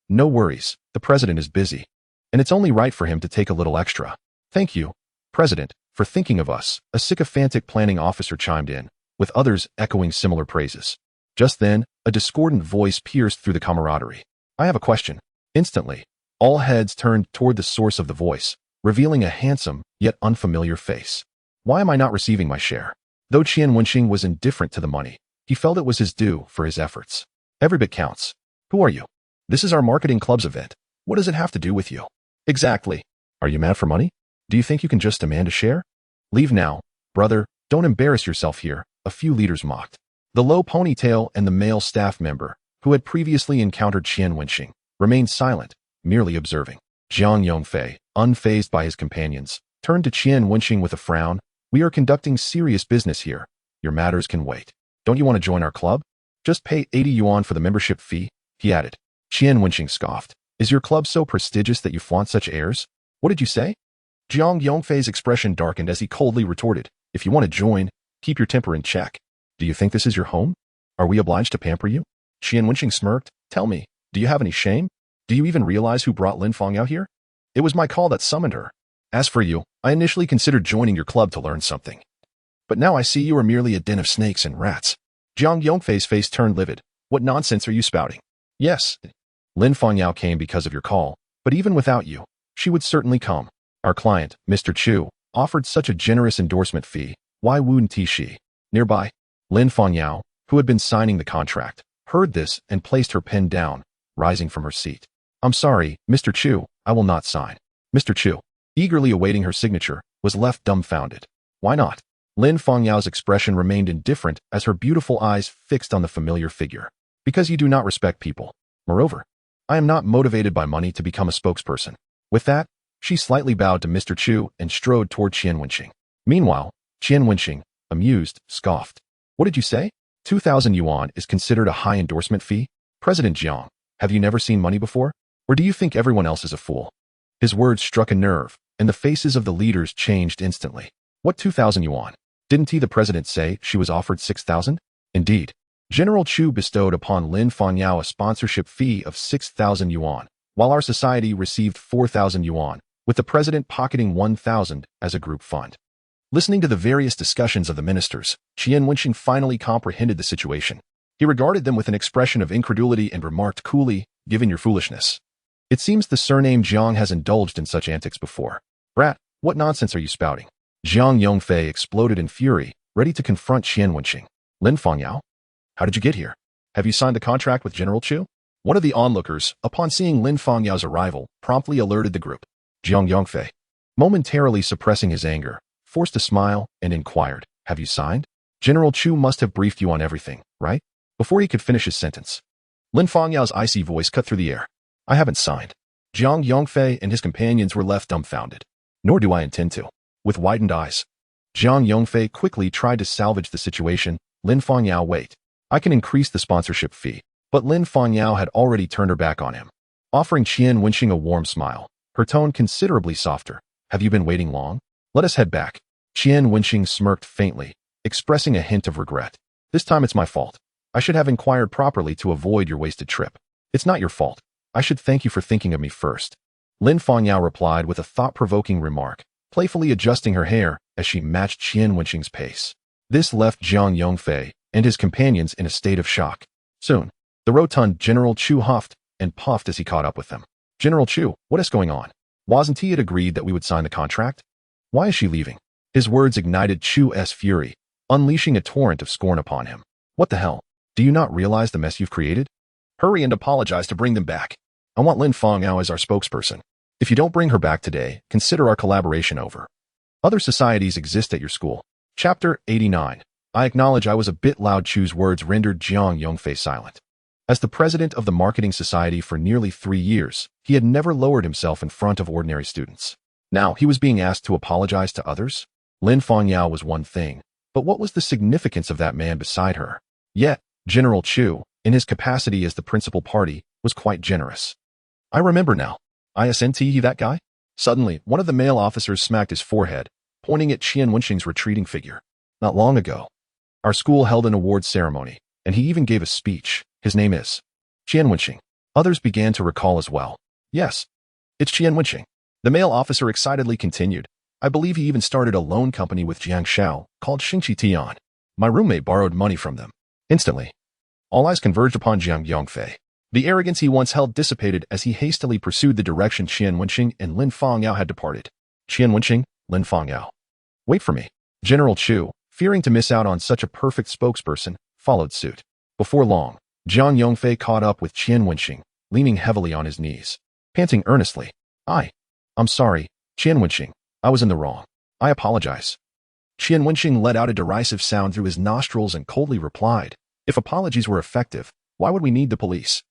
No worries, the president is busy, and it's only right for him to take a little extra. "Thank you, President, for thinking of us," a sycophantic planning officer chimed in, with others echoing similar praises. Just then, a discordant voice pierced through the camaraderie. "I have a question." Instantly, all heads turned toward the source of the voice, revealing a handsome, yet unfamiliar face. "Why am I not receiving my share?" Though Qian Wenxing was indifferent to the money, he felt it was his due for his efforts. "Every bit counts. Who are you?" "This is our marketing club's event. What does it have to do with you?" "Exactly. Are you mad for money? Do you think you can just demand a share?" "Leave now, brother. Don't embarrass yourself here," a few leaders mocked. The low ponytail and the male staff member, who had previously encountered Qian Wenxing, remained silent, merely observing. Jiang Yongfei, unfazed by his companions, turned to Qian Wenxing with a frown. "We are conducting serious business here. Your matters can wait. Don't you want to join our club? Just pay 80 yuan for the membership fee," he added. Qian Wenxing scoffed. "Is your club so prestigious that you flaunt such airs?" "What did you say?" Jiang Yongfei's expression darkened as he coldly retorted, "If you want to join, keep your temper in check. Do you think this is your home? Are we obliged to pamper you?" Qian Wenxing smirked. "Tell me, do you have any shame? Do you even realize who brought Lin Fangyao here? It was my call that summoned her. As for you, I initially considered joining your club to learn something. But now I see you are merely a den of snakes and rats." Jiang Yongfei's face turned livid. "What nonsense are you spouting?" "Yes, Lin Fangyao came because of your call, but even without you, she would certainly come. Our client, Mr. Chu, offered such a generous endorsement fee. Why wouldn't she?" Nearby, Lin Fangyao, who had been signing the contract, heard this and placed her pen down, rising from her seat. "I'm sorry, Mr. Chu, I will not sign." Mr. Chu, eagerly awaiting her signature, was left dumbfounded. "Why not?" Lin Fangyao's expression remained indifferent as her beautiful eyes fixed on the familiar figure. "Because you do not respect people. Moreover, I am not motivated by money to become a spokesperson." With that, she slightly bowed to Mr. Chu and strode toward Qian Wenxing. Meanwhile, Qian Wenxing, amused, scoffed. "What did you say? 2,000 yuan is considered a high endorsement fee? President Jiang, have you never seen money before? Or do you think everyone else is a fool?" His words struck a nerve, and the faces of the leaders changed instantly. "What 2,000 yuan? Didn't the president say she was offered 6,000? Indeed, General Chu bestowed upon Lin Fangyao a sponsorship fee of 6,000 yuan, while our society received 4,000 yuan, with the president pocketing 1,000 as a group fund. Listening to the various discussions of the ministers, Qian Wenxing finally comprehended the situation. He regarded them with an expression of incredulity and remarked coolly, "Given your foolishness. It seems the surname Jiang has indulged in such antics before. Brat, what nonsense are you spouting?" Jiang Yongfei exploded in fury, ready to confront Qian Wenxing. "Lin Fangyao? How did you get here? Have you signed the contract with General Chu?" One of the onlookers, upon seeing Lin Fangyao's arrival, promptly alerted the group. Jiang Yongfei, momentarily suppressing his anger, forced a smile and inquired, "Have you signed? General Chu must have briefed you on everything, right?" Before he could finish his sentence, Lin Fangyao's icy voice cut through the air. "I haven't signed." Jiang Yongfei and his companions were left dumbfounded. "Nor do I intend to." With widened eyes, Jiang Yongfei quickly tried to salvage the situation. "Lin Fangyao, wait. I can increase the sponsorship fee." But Lin Fangyao had already turned her back on him, offering Qian Wenxing a warm smile, her tone considerably softer. "Have you been waiting long? Let us head back." Qian Wenxing smirked faintly, expressing a hint of regret. "This time it's my fault. I should have inquired properly to avoid your wasted trip." "It's not your fault. I should thank you for thinking of me first." Lin Fangyao replied with a thought-provoking remark, playfully adjusting her hair as she matched Qian Wenxing's pace. This left Jiang Yongfei and his companions in a state of shock. Soon, the rotund General Chu huffed and puffed as he caught up with them. "General Chu, what is going on? Wasn't he agreed that we would sign the contract? Why is she leaving?" His words ignited Chu's fury, unleashing a torrent of scorn upon him. "What the hell? Do you not realize the mess you've created? Hurry and apologize to bring them back. I want Lin Fangyao as our spokesperson. If you don't bring her back today, consider our collaboration over." Other societies exist at your school. Chapter 89. I acknowledge I was a bit loud. Chu's words rendered Jiang Yongfei silent. As the president of the marketing society for nearly 3 years, he had never lowered himself in front of ordinary students. Now he was being asked to apologize to others? Lin Fangyao was one thing, but what was the significance of that man beside her? Yet, General Chu, in his capacity as the principal party, was quite generous. "I remember now. Isn't he that guy?" Suddenly, one of the male officers smacked his forehead, pointing at Qian Wenxing's retreating figure. "Not long ago, our school held an awards ceremony, and he even gave a speech. His name is Qian Wenxing." Others began to recall as well. "Yes, it's Qian Wenxing." The male officer excitedly continued. "I believe he even started a loan company with Jiang Shao called Xingqi Tian. My roommate borrowed money from them." Instantly, all eyes converged upon Jiang Yongfei. The arrogance he once held dissipated as he hastily pursued the direction Qian Wenxing and Lin Fangyao had departed. "Qian Wenxing, Lin Fangyao. Wait for me." General Chu, fearing to miss out on such a perfect spokesperson, followed suit. Before long, Jiang Yongfei caught up with Qian Wenxing, leaning heavily on his knees, panting earnestly. I'm sorry, Qian Wenxing. I was in the wrong. I apologize." Qian Wenxing let out a derisive sound through his nostrils and coldly replied, "If apologies were effective, why would we need the police?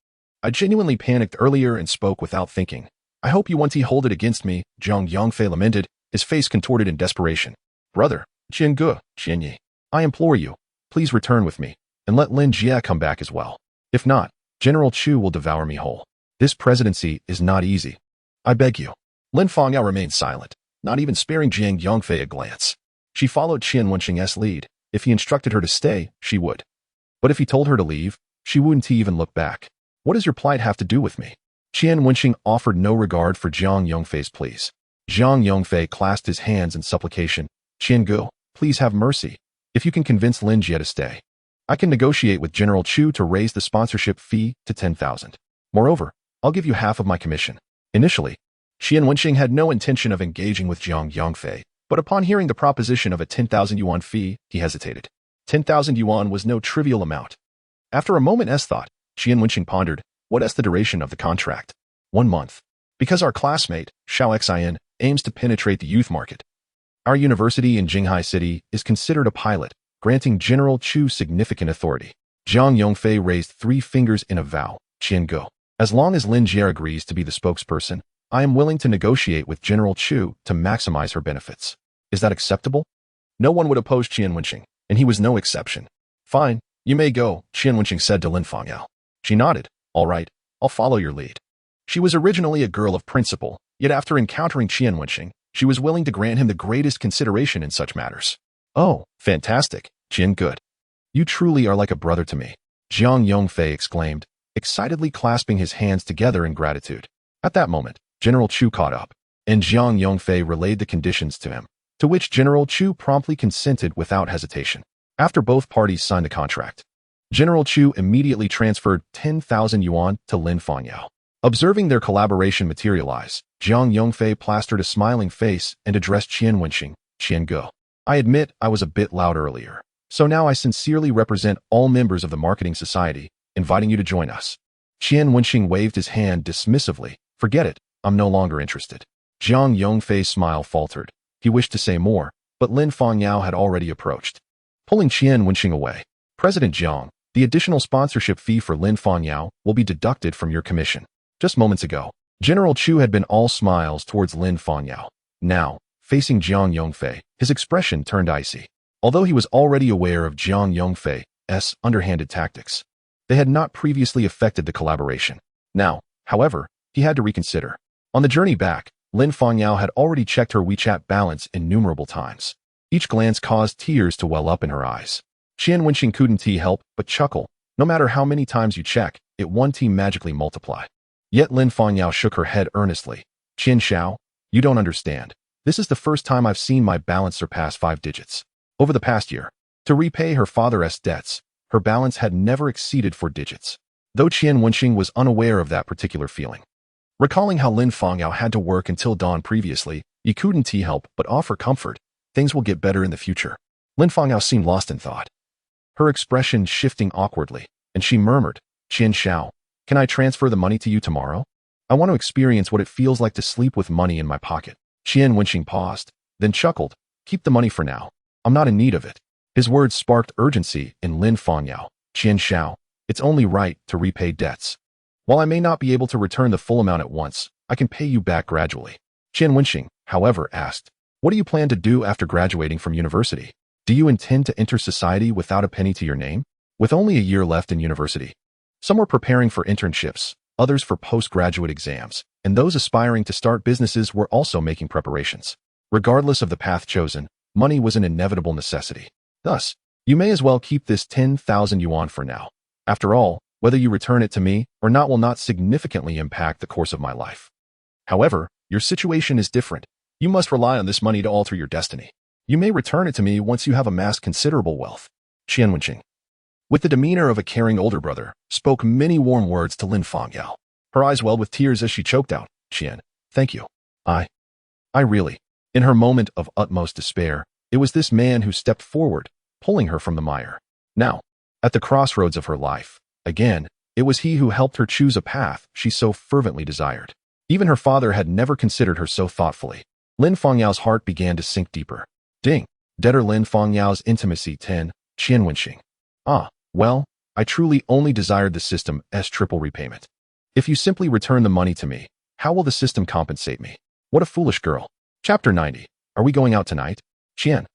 I genuinely panicked earlier and spoke without thinking. I hope you won't hold it against me," Jiang Yongfei lamented, his face contorted in desperation. "Brother, Qian Ge, Qian Yi, I implore you, please return with me, and let Lin Jie come back as well. If not, General Chu will devour me whole. This presidency is not easy. I beg you." Lin Fangyao remained silent, not even sparing Jiang Yongfei a glance. She followed Qian Wenxing's lead. If he instructed her to stay, she would. But if he told her to leave, she wouldn't even look back. "What does your plight have to do with me?" Qian Wenxing offered no regard for Jiang Yongfei's pleas. Jiang Yongfei clasped his hands in supplication. "Qian Ge, please have mercy. If you can convince Lin Jie to stay, I can negotiate with General Chu to raise the sponsorship fee to 10,000. Moreover, I'll give you half of my commission." Initially, Qian Wenxing had no intention of engaging with Jiang Yongfei, but upon hearing the proposition of a 10,000 yuan fee, he hesitated. 10,000 yuan was no trivial amount. After a moment's thought, Qian Wenxing pondered, "What is the duration of the contract?" 1 month. "Because our classmate, Shao Xin, aims to penetrate the youth market. Our university in Jinghai City is considered a pilot, granting General Chu significant authority." Jiang Yongfei raised 3 fingers in a vow. "Qian Ge, as long as Lin Jie agrees to be the spokesperson, I am willing to negotiate with General Chu to maximize her benefits. Is that acceptable?" No one would oppose Qian Wenxing, and he was no exception. "Fine, you may go," Qian Wenxing said to Lin Fangyao. She nodded. "All right, I'll follow your lead." She was originally a girl of principle, yet after encountering Qian Wenxing, she was willing to grant him the greatest consideration in such matters. "Oh, fantastic, Qian. Good. You truly are like a brother to me." Jiang Yongfei exclaimed, excitedly clasping his hands together in gratitude. At that moment, General Chu caught up, and Jiang Yongfei relayed the conditions to him, to which General Chu promptly consented without hesitation. After both parties signed the contract, General Chu immediately transferred 10,000 yuan to Lin Fangyao. Observing their collaboration materialize, Jiang Yongfei plastered a smiling face and addressed Qian Wenxing, Qian Go. I admit I was a bit loud earlier, so now I sincerely represent all members of the marketing society, inviting you to join us. Qian Wenxing waved his hand dismissively. Forget it, I'm no longer interested. Jiang Yongfei's smile faltered. He wished to say more, but Lin Fangyao had already approached, pulling Qian Wenxing away. President Jiang, the additional sponsorship fee for Lin Fangyao will be deducted from your commission. Just moments ago, General Chu had been all smiles towards Lin Fangyao. Now, facing Jiang Yongfei, his expression turned icy. Although he was already aware of Jiang Yongfei's underhanded tactics, they had not previously affected the collaboration. Now, however, he had to reconsider. On the journey back, Lin Fangyao had already checked her WeChat balance innumerable times. Each glance caused tears to well up in her eyes. Qian Wenxing couldn't help but chuckle. No matter how many times you check, it won't magically multiply. Yet Lin Fangyao shook her head earnestly. Qian Xiao, you don't understand. This is the first time I've seen my balance surpass 5 digits. Over the past year, to repay her father's debts, her balance had never exceeded 4 digits. Though Qian Wenxing was unaware of that particular feeling. Recalling how Lin Fangyao had to work until dawn previously, you couldn't help but offer comfort. Things will get better in the future. Lin Fangyao seemed lost in thought, her expression shifting awkwardly, and she murmured, Qian Xiao, can I transfer the money to you tomorrow? I want to experience what it feels like to sleep with money in my pocket. Qian Wenxing paused, then chuckled, keep the money for now. I'm not in need of it. His words sparked urgency in Lin Fangyao. Qian Xiao, it's only right to repay debts. While I may not be able to return the full amount at once, I can pay you back gradually. Qian Wenxing, however, asked, what do you plan to do after graduating from university? Do you intend to enter society without a penny to your name? With only a year left in university, some were preparing for internships, others for postgraduate exams, and those aspiring to start businesses were also making preparations. Regardless of the path chosen, money was an inevitable necessity. Thus, you may as well keep this 10,000 yuan for now. After all, whether you return it to me or not will not significantly impact the course of my life. However, your situation is different. You must rely on this money to alter your destiny. You may return it to me once you have amassed considerable wealth. Qian Wenxing, with the demeanor of a caring older brother, spoke many warm words to Lin Fangyao. Her eyes welled with tears as she choked out, Qian, thank you. I really. In her moment of utmost despair, it was this man who stepped forward, pulling her from the mire. Now, at the crossroads of her life, again, it was he who helped her choose a path she so fervently desired. Even her father had never considered her so thoughtfully. Lin Fangyao's heart began to sink deeper. Ding. Debtor Lin Fangyao's intimacy 10, Qian Wenxing. Ah, well, I truly only desired the system's triple repayment. If you simply return the money to me, how will the system compensate me? What a foolish girl. Chapter 90. Are we going out tonight? Qian,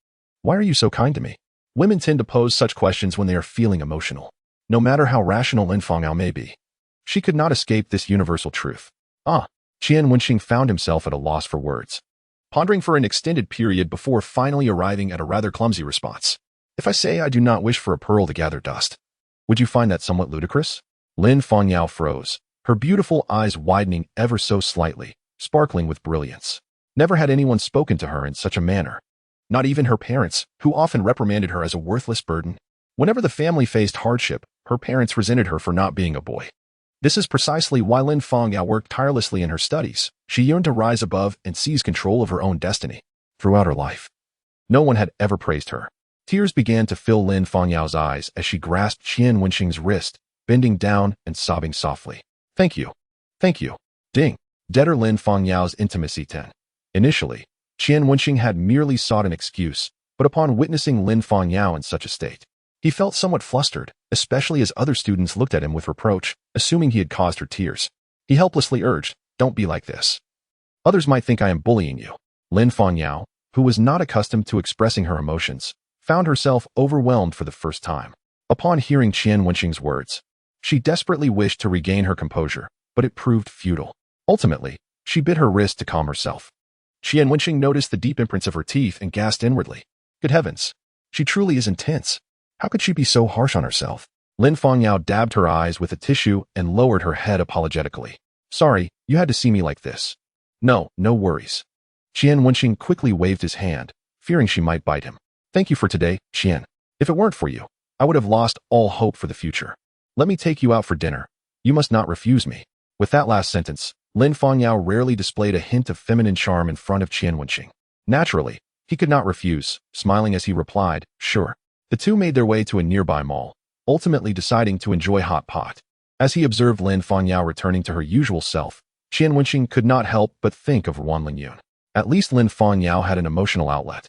why are you so kind to me? Women tend to pose such questions when they are feeling emotional. No matter how rational Lin Fangyao may be, she could not escape this universal truth. Ah, Qian Wenxing found himself at a loss for words, pondering for an extended period before finally arriving at a rather clumsy response. If I say I do not wish for a pearl to gather dust, would you find that somewhat ludicrous? Lin Fangyao froze, her beautiful eyes widening ever so slightly, sparkling with brilliance. Never had anyone spoken to her in such a manner. Not even her parents, who often reprimanded her as a worthless burden. Whenever the family faced hardship, her parents resented her for not being a boy. This is precisely why Lin Fangyao worked tirelessly in her studies. She yearned to rise above and seize control of her own destiny. Throughout her life, no one had ever praised her. Tears began to fill Lin Fangyao's eyes as she grasped Qian Wenxing's wrist, bending down and sobbing softly. Thank you. Thank you. Ding. Debtor Lin Fangyao's intimacy 10. Initially, Qian Wenxing had merely sought an excuse, but upon witnessing Lin Fangyao in such a state, he felt somewhat flustered, especially as other students looked at him with reproach, assuming he had caused her tears. He helplessly urged, don't be like this. Others might think I am bullying you. Lin Fangyao, who was not accustomed to expressing her emotions, found herself overwhelmed for the first time. Upon hearing Qian Wenxing's words, she desperately wished to regain her composure, but it proved futile. Ultimately, she bit her wrist to calm herself. Qian Wenxing noticed the deep imprints of her teeth and gasped inwardly. Good heavens, she truly is intense. How could she be so harsh on herself? Lin Fangyao dabbed her eyes with a tissue and lowered her head apologetically. Sorry, you had to see me like this. No, no worries. Qian Wenxing quickly waved his hand, fearing she might bite him. Thank you for today, Qian. If it weren't for you, I would have lost all hope for the future. Let me take you out for dinner. You must not refuse me. With that last sentence, Lin Fangyao rarely displayed a hint of feminine charm in front of Qian Wenxing. Naturally, he could not refuse, smiling as he replied, sure. The two made their way to a nearby mall, ultimately deciding to enjoy hot pot. As he observed Lin Fangyao returning to her usual self, Qian Wenxing could not help but think of Wan Lingyun. At least Lin Fangyao had an emotional outlet,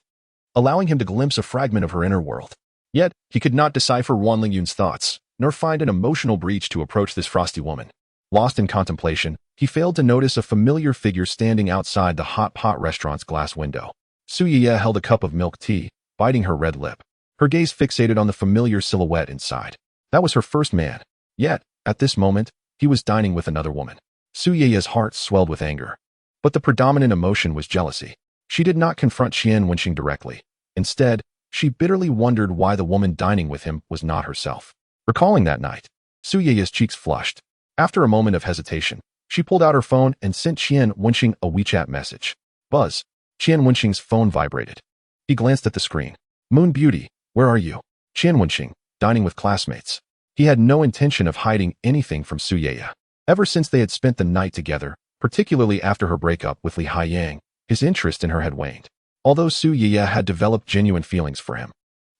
allowing him to glimpse a fragment of her inner world. Yet, he could not decipher Wan Lingyun's thoughts, nor find an emotional breach to approach this frosty woman. Lost in contemplation, he failed to notice a familiar figure standing outside the hot pot restaurant's glass window. Su Yiye held a cup of milk tea, biting her red lip, her gaze fixated on the familiar silhouette inside. That was her first man. Yet, at this moment, he was dining with another woman. Su Yiye's heart swelled with anger. But the predominant emotion was jealousy. She did not confront Qian Wenxing directly. Instead, she bitterly wondered why the woman dining with him was not herself. Recalling that night, Su Yiye's cheeks flushed. After a moment of hesitation, she pulled out her phone and sent Qian Wenxing a WeChat message. Buzz. Qian Wenxing's phone vibrated. He glanced at the screen. Moon Beauty, where are you? Qian Wenxing, dining with classmates. He had no intention of hiding anything from Su Yiye. Ever since they had spent the night together, particularly after her breakup with Li Haiyang, his interest in her had waned. Although Su Yiye had developed genuine feelings for him,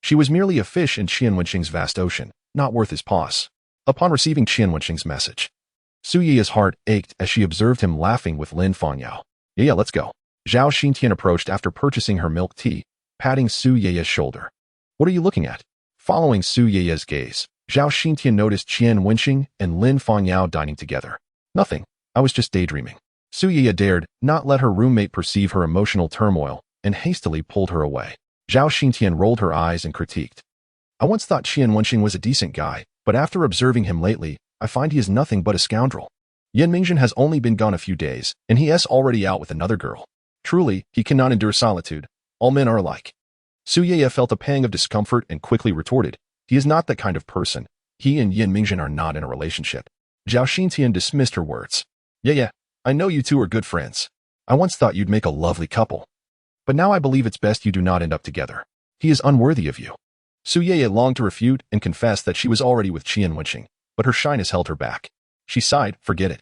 she was merely a fish in Qian Wenxing's vast ocean, not worth his paws. Upon receiving Qian Wenxing's message, Su Yiye's heart ached as she observed him laughing with Lin Fangyao. Yeah, let's go. Zhao Xintian approached after purchasing her milk tea, patting Su Yiye's shoulder. What are you looking at? Following Su Yiye's gaze, Zhao Xintian noticed Qian Wenxing and Lin Fangyao dining together. Nothing. I was just daydreaming. Su Yiye dared not let her roommate perceive her emotional turmoil and hastily pulled her away. Zhao Xintian rolled her eyes and critiqued. I once thought Qian Wenxing was a decent guy, but after observing him lately, I find he is nothing but a scoundrel. Yan Mingzhen has only been gone a few days, and he is already out with another girl. Truly, he cannot endure solitude. All men are alike. Su Yiye felt a pang of discomfort and quickly retorted, he is not that kind of person. He and Yan Mingzhen are not in a relationship. Zhao Xintian dismissed her words. Yeah, I know you two are good friends. I once thought you'd make a lovely couple. But now I believe it's best you do not end up together. He is unworthy of you. Su Yiye longed to refute and confess that she was already with Qian Wenxing, but her shyness held her back. She sighed, forget it.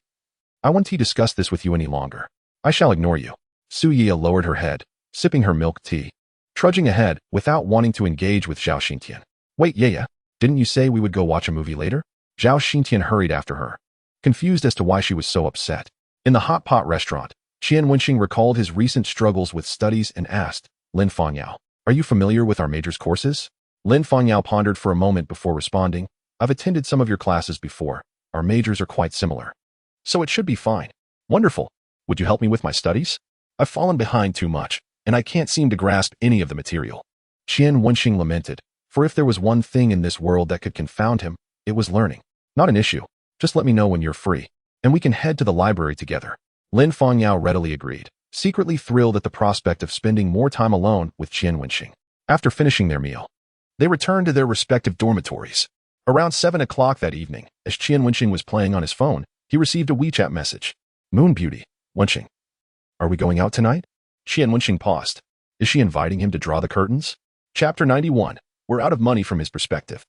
I won't discuss this with you any longer. I shall ignore you. Su Yiye lowered her head, sipping her milk tea, trudging ahead without wanting to engage with Zhao Xintian. Wait, Yiye, didn't you say we would go watch a movie later? Zhao Xintian hurried after her, confused as to why she was so upset. In the hot pot restaurant, Qian Wenxing recalled his recent struggles with studies and asked, Lin Fangyao, are you familiar with our major's courses? Lin Fangyao pondered for a moment before responding, I've attended some of your classes before. Our majors are quite similar. So it should be fine. Wonderful. Would you help me with my studies? I've fallen behind too much, and I can't seem to grasp any of the material. Qian Wenxing lamented, for if there was one thing in this world that could confound him, it was learning. Not an issue. Just let me know when you're free, and we can head to the library together. Lin Fangyao readily agreed, secretly thrilled at the prospect of spending more time alone with Qian Wenxing. After finishing their meal, they returned to their respective dormitories. Around 7 o'clock that evening, as Qian Wenxing was playing on his phone, he received a WeChat message. Moon Beauty, Wenxing. Are we going out tonight? Qian Wenxing paused. Is she inviting him to draw the curtains? Chapter 91. We're out of money from his perspective.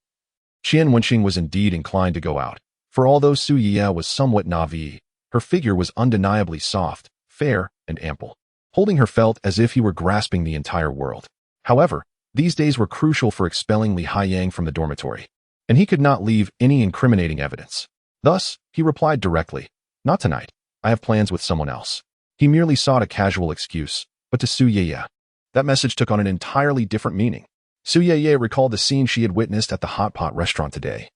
Qian Wenxing was indeed inclined to go out, for although Su Yiye was somewhat naive, her figure was undeniably soft, fair, and ample. Holding her felt as if he were grasping the entire world. However, these days were crucial for expelling Li Haiyang from the dormitory, and he could not leave any incriminating evidence. Thus, he replied directly, not tonight. I have plans with someone else. He merely sought a casual excuse, but to Su Yiye, that message took on an entirely different meaning. Su Yiye recalled the scene she had witnessed at the hot pot restaurant today,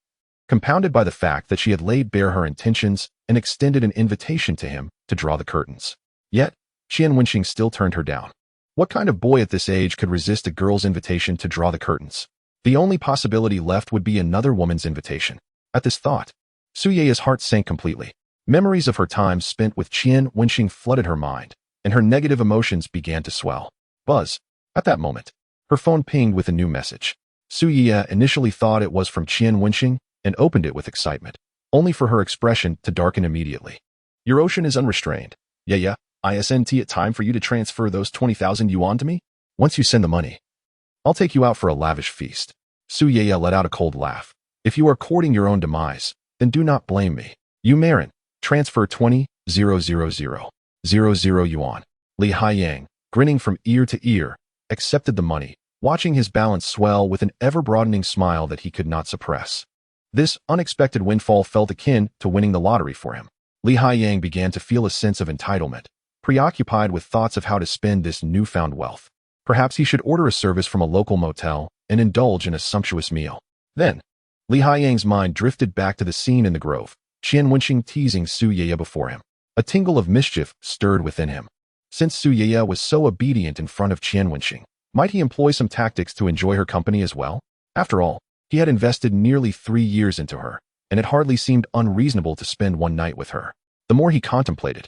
compounded by the fact that she had laid bare her intentions and extended an invitation to him to draw the curtains. Yet, Qian Wenxing still turned her down. What kind of boy at this age could resist a girl's invitation to draw the curtains? The only possibility left would be another woman's invitation. At this thought, Su Yiye's heart sank completely. Memories of her time spent with Qian Wenxing flooded her mind, and her negative emotions began to swell. Buzz. At that moment, her phone pinged with a new message. Su Yiye initially thought it was from Qian Wenxing, and opened it with excitement, only for her expression to darken immediately. Your ocean is unrestrained. Yeah, isn't it time for you to transfer those 20,000 yuan to me? Once you send the money, I'll take you out for a lavish feast. Su Yaya let out a cold laugh. If you are courting your own demise, then do not blame me. You Marin, transfer 20,000 yuan. Li Haiyang, grinning from ear to ear, accepted the money, watching his balance swell with an ever-broadening smile that he could not suppress. This unexpected windfall felt akin to winning the lottery for him. Li Haiyang began to feel a sense of entitlement, preoccupied with thoughts of how to spend this newfound wealth. Perhaps he should order a service from a local motel and indulge in a sumptuous meal. Then, Li Haiyang's mind drifted back to the scene in the grove, Qian Wenxing teasing Su Yaya before him. A tingle of mischief stirred within him. Since Su Yaya was so obedient in front of Qian Wenxing, might he employ some tactics to enjoy her company as well? After all, he had invested nearly 3 years into her, and it hardly seemed unreasonable to spend one night with her. The more he contemplated,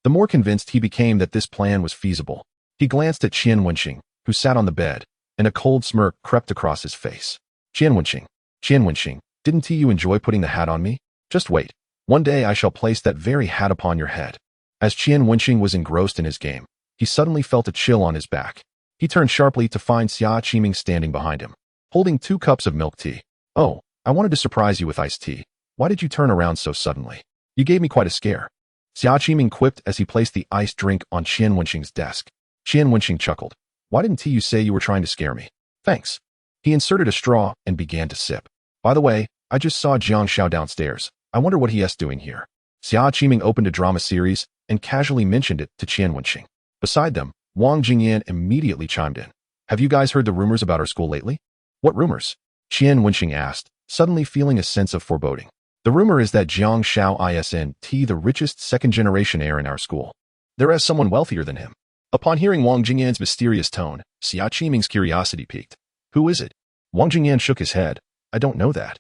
the more convinced he became that this plan was feasible. He glanced at Qian Wenxing, who sat on the bed, and a cold smirk crept across his face. Qian Wenxing, didn't you enjoy putting the hat on me? Just wait. One day I shall place that very hat upon your head. As Qian Wenxing was engrossed in his game, he suddenly felt a chill on his back. He turned sharply to find Xia Qiming standing behind him, holding 2 cups of milk tea. Oh, I wanted to surprise you with iced tea. Why did you turn around so suddenly? You gave me quite a scare. Xia Qiming quipped as he placed the iced drink on Qian Wenxing's desk. Qian Wenxing chuckled. Why didn't you say you were trying to scare me? Thanks. He inserted a straw and began to sip. By the way, I just saw Jiang Shao downstairs. I wonder what he is doing here. Xia Qiming opened a drama series and casually mentioned it to Qian Wenxing. Beside them, Wang Jingyan immediately chimed in. Have you guys heard the rumors about our school lately? What rumors? Qian Wenxing asked, suddenly feeling a sense of foreboding. The rumor is that Jiang Shao isn't the richest second-generation heir in our school. There is someone wealthier than him. Upon hearing Wang Jingyan's mysterious tone, Xia Qiming's curiosity piqued. Who is it? Wang Jingyan shook his head. I don't know that.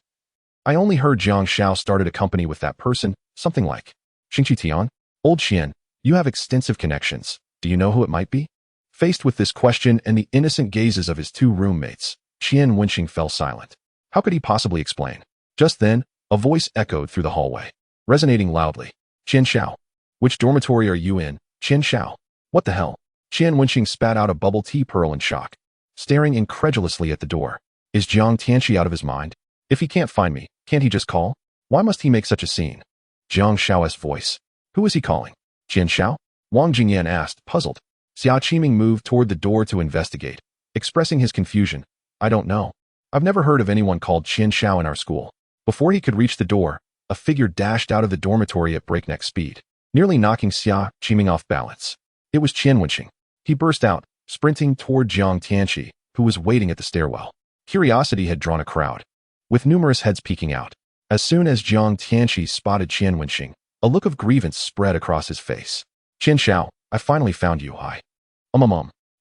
I only heard Jiang Shao started a company with that person, something like Xingqi Tian. Old Qian, you have extensive connections. Do you know who it might be? Faced with this question and the innocent gazes of his 2 roommates, Qian Wenxing fell silent. How could he possibly explain? Just then, a voice echoed through the hallway, resonating loudly. Qian Shao. Which dormitory are you in, Qian Shao? What the hell? Qian Wenxing spat out a bubble tea pearl in shock, staring incredulously at the door. Is Jiang Tianqi out of his mind? If he can't find me, can't he just call? Why must he make such a scene? Jiang Shao's voice. Who is he calling? Qian Shao? Wang Jingyan asked, puzzled. Xia Qiming moved toward the door to investigate, expressing his confusion. I don't know. I've never heard of anyone called Qian Shao in our school. Before he could reach the door, a figure dashed out of the dormitory at breakneck speed, nearly knocking Xia Qiming off balance. It was Qian Wenxing. He burst out, sprinting toward Jiang Tianqi, who was waiting at the stairwell. Curiosity had drawn a crowd, with numerous heads peeking out. As soon as Jiang Tianqi spotted Qian Wenxing, a look of grievance spread across his face. Qian Shao, I finally found you.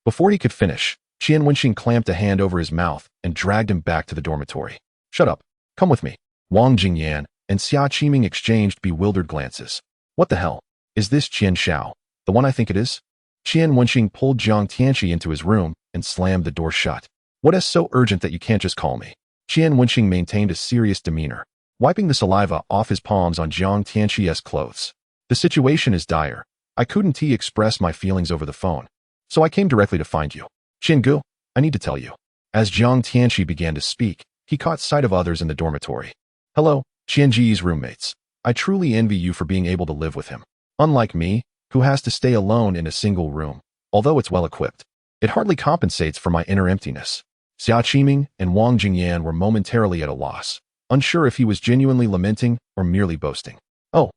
Before he could finish, Qian Wenxing clamped a hand over his mouth and dragged him back to the dormitory. Shut up. Come with me. Wang Jingyan and Xia Qiming exchanged bewildered glances. What the hell? Is this Qian Shao, the one I think it is? Qian Wenxing pulled Jiang Tianqi into his room and slammed the door shut. What is so urgent that you can't just call me? Qian Wenxing maintained a serious demeanor, wiping the saliva off his palms on Jiang Tianqi's clothes. The situation is dire. I couldn't express my feelings over the phone, so I came directly to find you. Qinggu, I need to tell you. As Jiang Tianqi began to speak, he caught sight of others in the dormitory. Hello, Qianji's roommates. I truly envy you for being able to live with him. Unlike me, who has to stay alone in a single room, although it's well equipped, it hardly compensates for my inner emptiness. Xia Qiming and Wang Jingyan were momentarily at a loss, unsure if he was genuinely lamenting or merely boasting. Oh,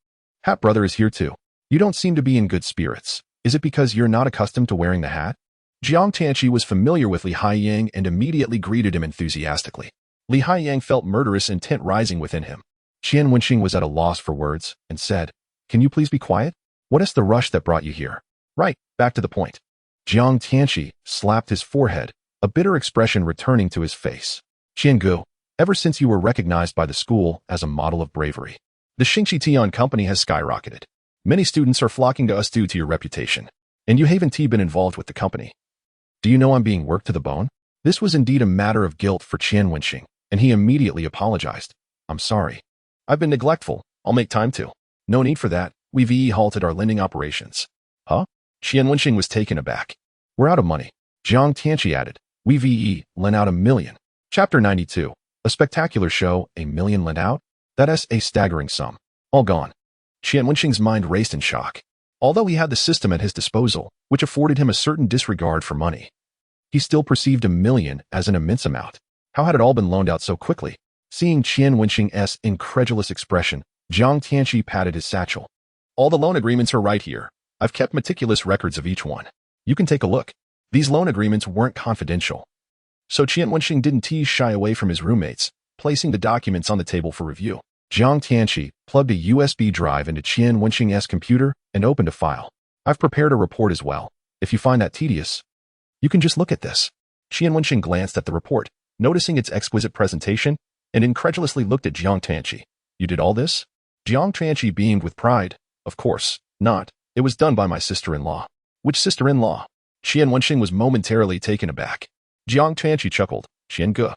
Hat Brother is here too. You don't seem to be in good spirits. Is it because you're not accustomed to wearing the hat? Jiang Tianqi was familiar with Li Haiyang and immediately greeted him enthusiastically. Li Haiyang felt murderous intent rising within him. Qian Wenxing was at a loss for words and said, Can you please be quiet? What is the rush that brought you here? Right, back to the point. Jiang Tianqi slapped his forehead, a bitter expression returning to his face. Qinggu, ever since you were recognized by the school as a model of bravery, the Xingqi Tian company has skyrocketed. Many students are flocking to us due to your reputation, and you haven't been involved with the company. Do you know I'm being worked to the bone? This was indeed a matter of guilt for Qian Wenxing, and he immediately apologized. I'm sorry. I've been neglectful. I'll make time to. No need for that. We've halted our lending operations. Huh? Qian Wenxing was taken aback. We're out of money. Jiang Tianqi added. We've lent out $1 million. Chapter 92. A spectacular show, $1 million lent out? That's a staggering sum. All gone. Qian Wenxing's mind raced in shock. Although he had the system at his disposal, which afforded him a certain disregard for money, he still perceived $1 million as an immense amount. How had it all been loaned out so quickly? Seeing Qian Wenxing's incredulous expression, Jiang Tianqi patted his satchel. All the loan agreements are right here. I've kept meticulous records of each one. You can take a look. These loan agreements weren't confidential. So Qian Wenxing didn't shy away from his roommates, placing the documents on the table for review. Jiang Tianqi plugged a USB drive into Qian Wenxing's computer and opened a file. I've prepared a report as well. If you find that tedious, you can just look at this. Qian Wenxing glanced at the report, noticing its exquisite presentation, and incredulously looked at Jiang Tianqi. You did all this? Jiang Tianqi beamed with pride. Of course not. It was done by my sister-in-law. Which sister-in-law? Qian Wenxing was momentarily taken aback. Jiang Tianqi chuckled. Qian Ge.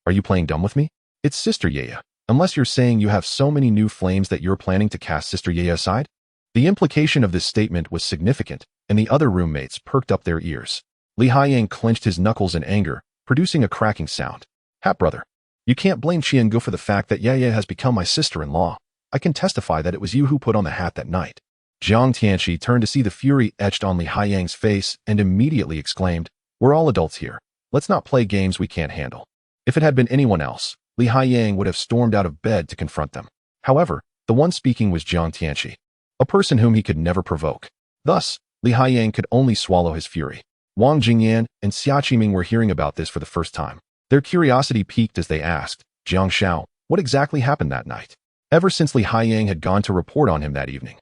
Are you playing dumb with me? It's Sister Yaya. Unless you're saying you have so many new flames that you're planning to cast Sister Yaya aside? The implication of this statement was significant, and the other roommates perked up their ears. Li Haiyang clenched his knuckles in anger, producing a cracking sound. Hat brother. You can't blame Qian Ge for the fact that Yaya has become my sister-in-law. I can testify that it was you who put on the hat that night. Jiang Tianqi turned to see the fury etched on Li Haiyang's face and immediately exclaimed, We're all adults here. Let's not play games we can't handle. If it had been anyone else, Li Haiyang would have stormed out of bed to confront them. However, the one speaking was Jiang Tianqi, a person whom he could never provoke. Thus, Li Haiyang could only swallow his fury. Wang Jingyan and Xia Qiming were hearing about this for the first time. Their curiosity piqued as they asked, Jiang Xiao, what exactly happened that night? Ever since Li Haiyang had gone to report on him that evening,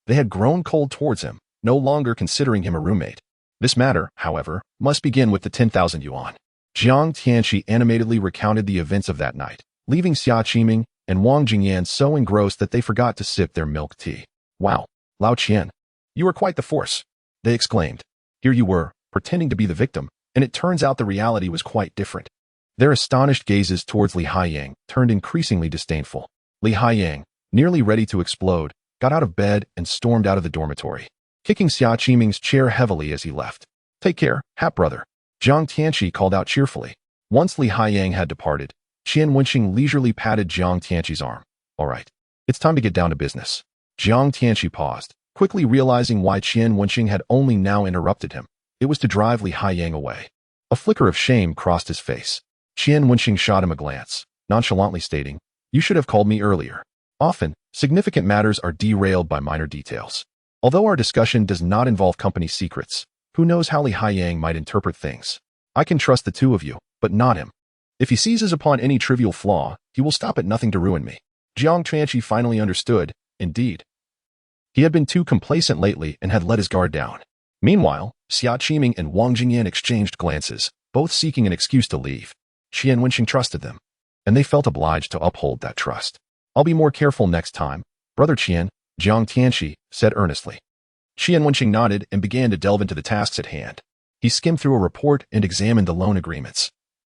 they had grown cold towards him, no longer considering him a roommate. This matter, however, must begin with the 10,000 yuan. Jiang Tianqi animatedly recounted the events of that night, leaving Xia Qiming and Wang Jingyan so engrossed that they forgot to sip their milk tea. Wow, Lao Qian, you were quite the force, they exclaimed. Here you were, pretending to be the victim, and it turns out the reality was quite different. Their astonished gazes towards Li Haiyang turned increasingly disdainful. Li Haiyang, nearly ready to explode, got out of bed and stormed out of the dormitory, kicking Xia Qiming's chair heavily as he left. Take care, hat brother, Jiang Tianqi called out cheerfully. Once Li Haiyang had departed, Qian Wenxing leisurely patted Jiang Tianqi's arm. All right, it's time to get down to business. Jiang Tianqi paused, quickly realizing why Qian Wenxing had only now interrupted him. It was to drive Li Haiyang away. A flicker of shame crossed his face. Qian Wenxing shot him a glance, nonchalantly stating, You should have called me earlier. Often, significant matters are derailed by minor details. Although our discussion does not involve company secrets, who knows how Li Haiyang might interpret things? I can trust the two of you, but not him. If he seizes upon any trivial flaw, he will stop at nothing to ruin me. Jiang Tianqi finally understood, indeed. He had been too complacent lately and had let his guard down. Meanwhile, Xia Qiming and Wang Jingyan exchanged glances, both seeking an excuse to leave. Qian Wenxing trusted them, and they felt obliged to uphold that trust. I'll be more careful next time, Brother Qian, Jiang Tianqi said earnestly. Qian Wenxing nodded and began to delve into the tasks at hand. He skimmed through a report and examined the loan agreements,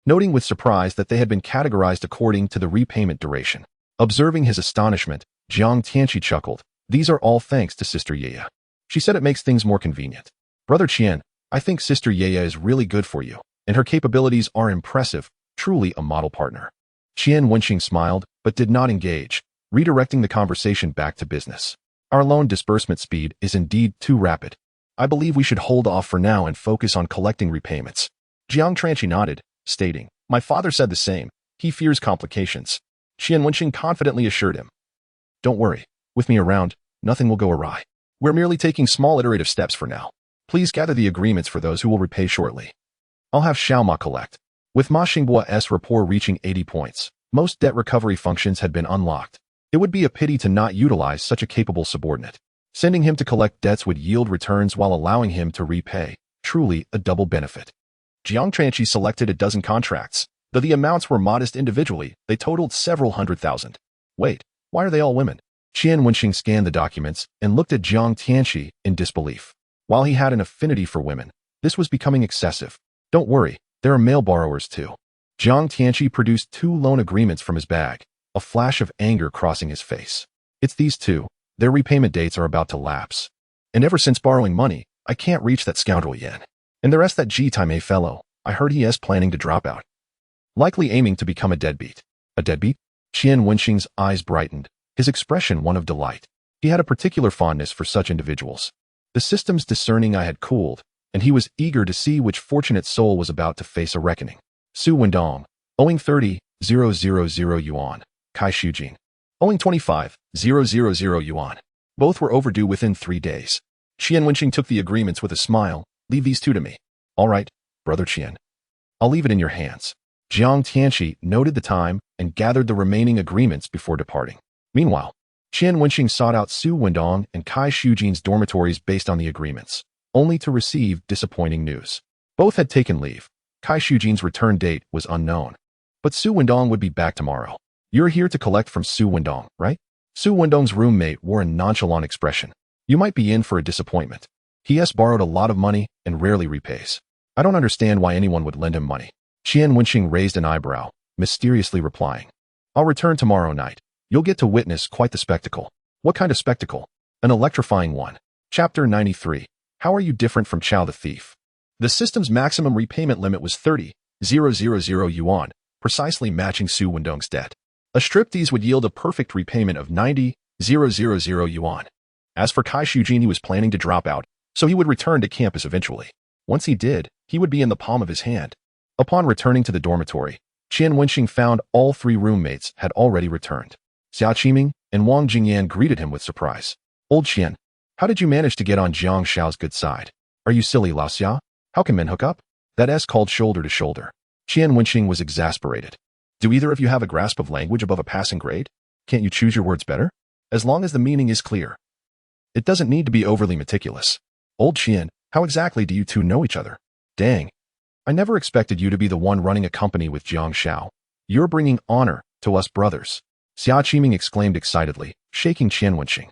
noting with surprise that they had been categorized according to the repayment duration. Observing his astonishment, Jiang Tianqi chuckled. These are all thanks to Sister Yaya. She said it makes things more convenient. Brother Qian, I think Sister Yaya is really good for you, and her capabilities are impressive, truly a model partner. Qian Wenxing smiled, but did not engage, redirecting the conversation back to business. Our loan disbursement speed is indeed too rapid. I believe we should hold off for now and focus on collecting repayments. Jiang Tianqi nodded, stating, My father said the same. He fears complications. Qian Wenxing confidently assured him. Don't worry. With me around, nothing will go awry. We're merely taking small iterative steps for now. Please gather the agreements for those who will repay shortly. I'll have Xiaoma collect. With Ma Xingbua's rapport reaching 80 points, most debt recovery functions had been unlocked. It would be a pity to not utilize such a capable subordinate. Sending him to collect debts would yield returns while allowing him to repay, truly a double benefit. Jiang Tianqi selected a dozen contracts. Though the amounts were modest individually, they totaled several $100,000. Wait, why are they all women? Qian Wenxing scanned the documents and looked at Jiang Tianqi in disbelief. While he had an affinity for women, this was becoming excessive. Don't worry, there are male borrowers too. Jiang Tianqi produced 2 loan agreements from his bag, a flash of anger crossing his face. It's these two. Their repayment dates are about to lapse. And ever since borrowing money, I can't reach that scoundrel yet. And the rest that G-time A fellow, I heard he is planning to drop out. Likely aiming to become a deadbeat. A deadbeat? Qian Wenxing's eyes brightened, his expression one of delight. He had a particular fondness for such individuals. The system's discerning eye had cooled, and he was eager to see which fortunate soul was about to face a reckoning. Su Wendong, owing 30,000 yuan. Kai Shujin, owing 25,000 yuan. Both were overdue within 3 days. Qian Wenxing took the agreements with a smile. Leave these two to me. All right, brother Qian. I'll leave it in your hands. Jiang Tianqi noted the time and gathered the remaining agreements before departing. Meanwhile, Qian Wenxing sought out Su Wendong and Kai Shujin's dormitories based on the agreements, only to receive disappointing news. Both had taken leave. Kai Shujin's return date was unknown. But Su Wendong would be back tomorrow. You're here to collect from Su Wendong, right? Su Wendong's roommate wore a nonchalant expression. You might be in for a disappointment. He has borrowed a lot of money and rarely repays. I don't understand why anyone would lend him money. Qian Wenxing raised an eyebrow, mysteriously replying. I'll return tomorrow night. You'll get to witness quite the spectacle. What kind of spectacle? An electrifying one. Chapter 93. How are you different from Chow the thief? The system's maximum repayment limit was 30,000 yuan, precisely matching Su Wendong's debt. A striptease would yield a perfect repayment of 90,000 yuan. As for Kai Shujin, he was planning to drop out, so he would return to campus eventually. Once he did, he would be in the palm of his hand. Upon returning to the dormitory, Qian Wenxing found all 3 roommates had already returned. Xia Qiming and Wang Jingyan greeted him with surprise. Old Qian, how did you manage to get on Jiang Shao's good side? Are you silly, Lao Xia? How can men hook up? That S called shoulder to shoulder. Qian Wenxing was exasperated. Do either of you have a grasp of language above a passing grade? Can't you choose your words better? As long as the meaning is clear. It doesn't need to be overly meticulous. Old Qian, how exactly do you two know each other? Dang. I never expected you to be the one running a company with Jiang Shao. You're bringing honor to us brothers. Xia Qiming exclaimed excitedly, shaking Qian Wenxing.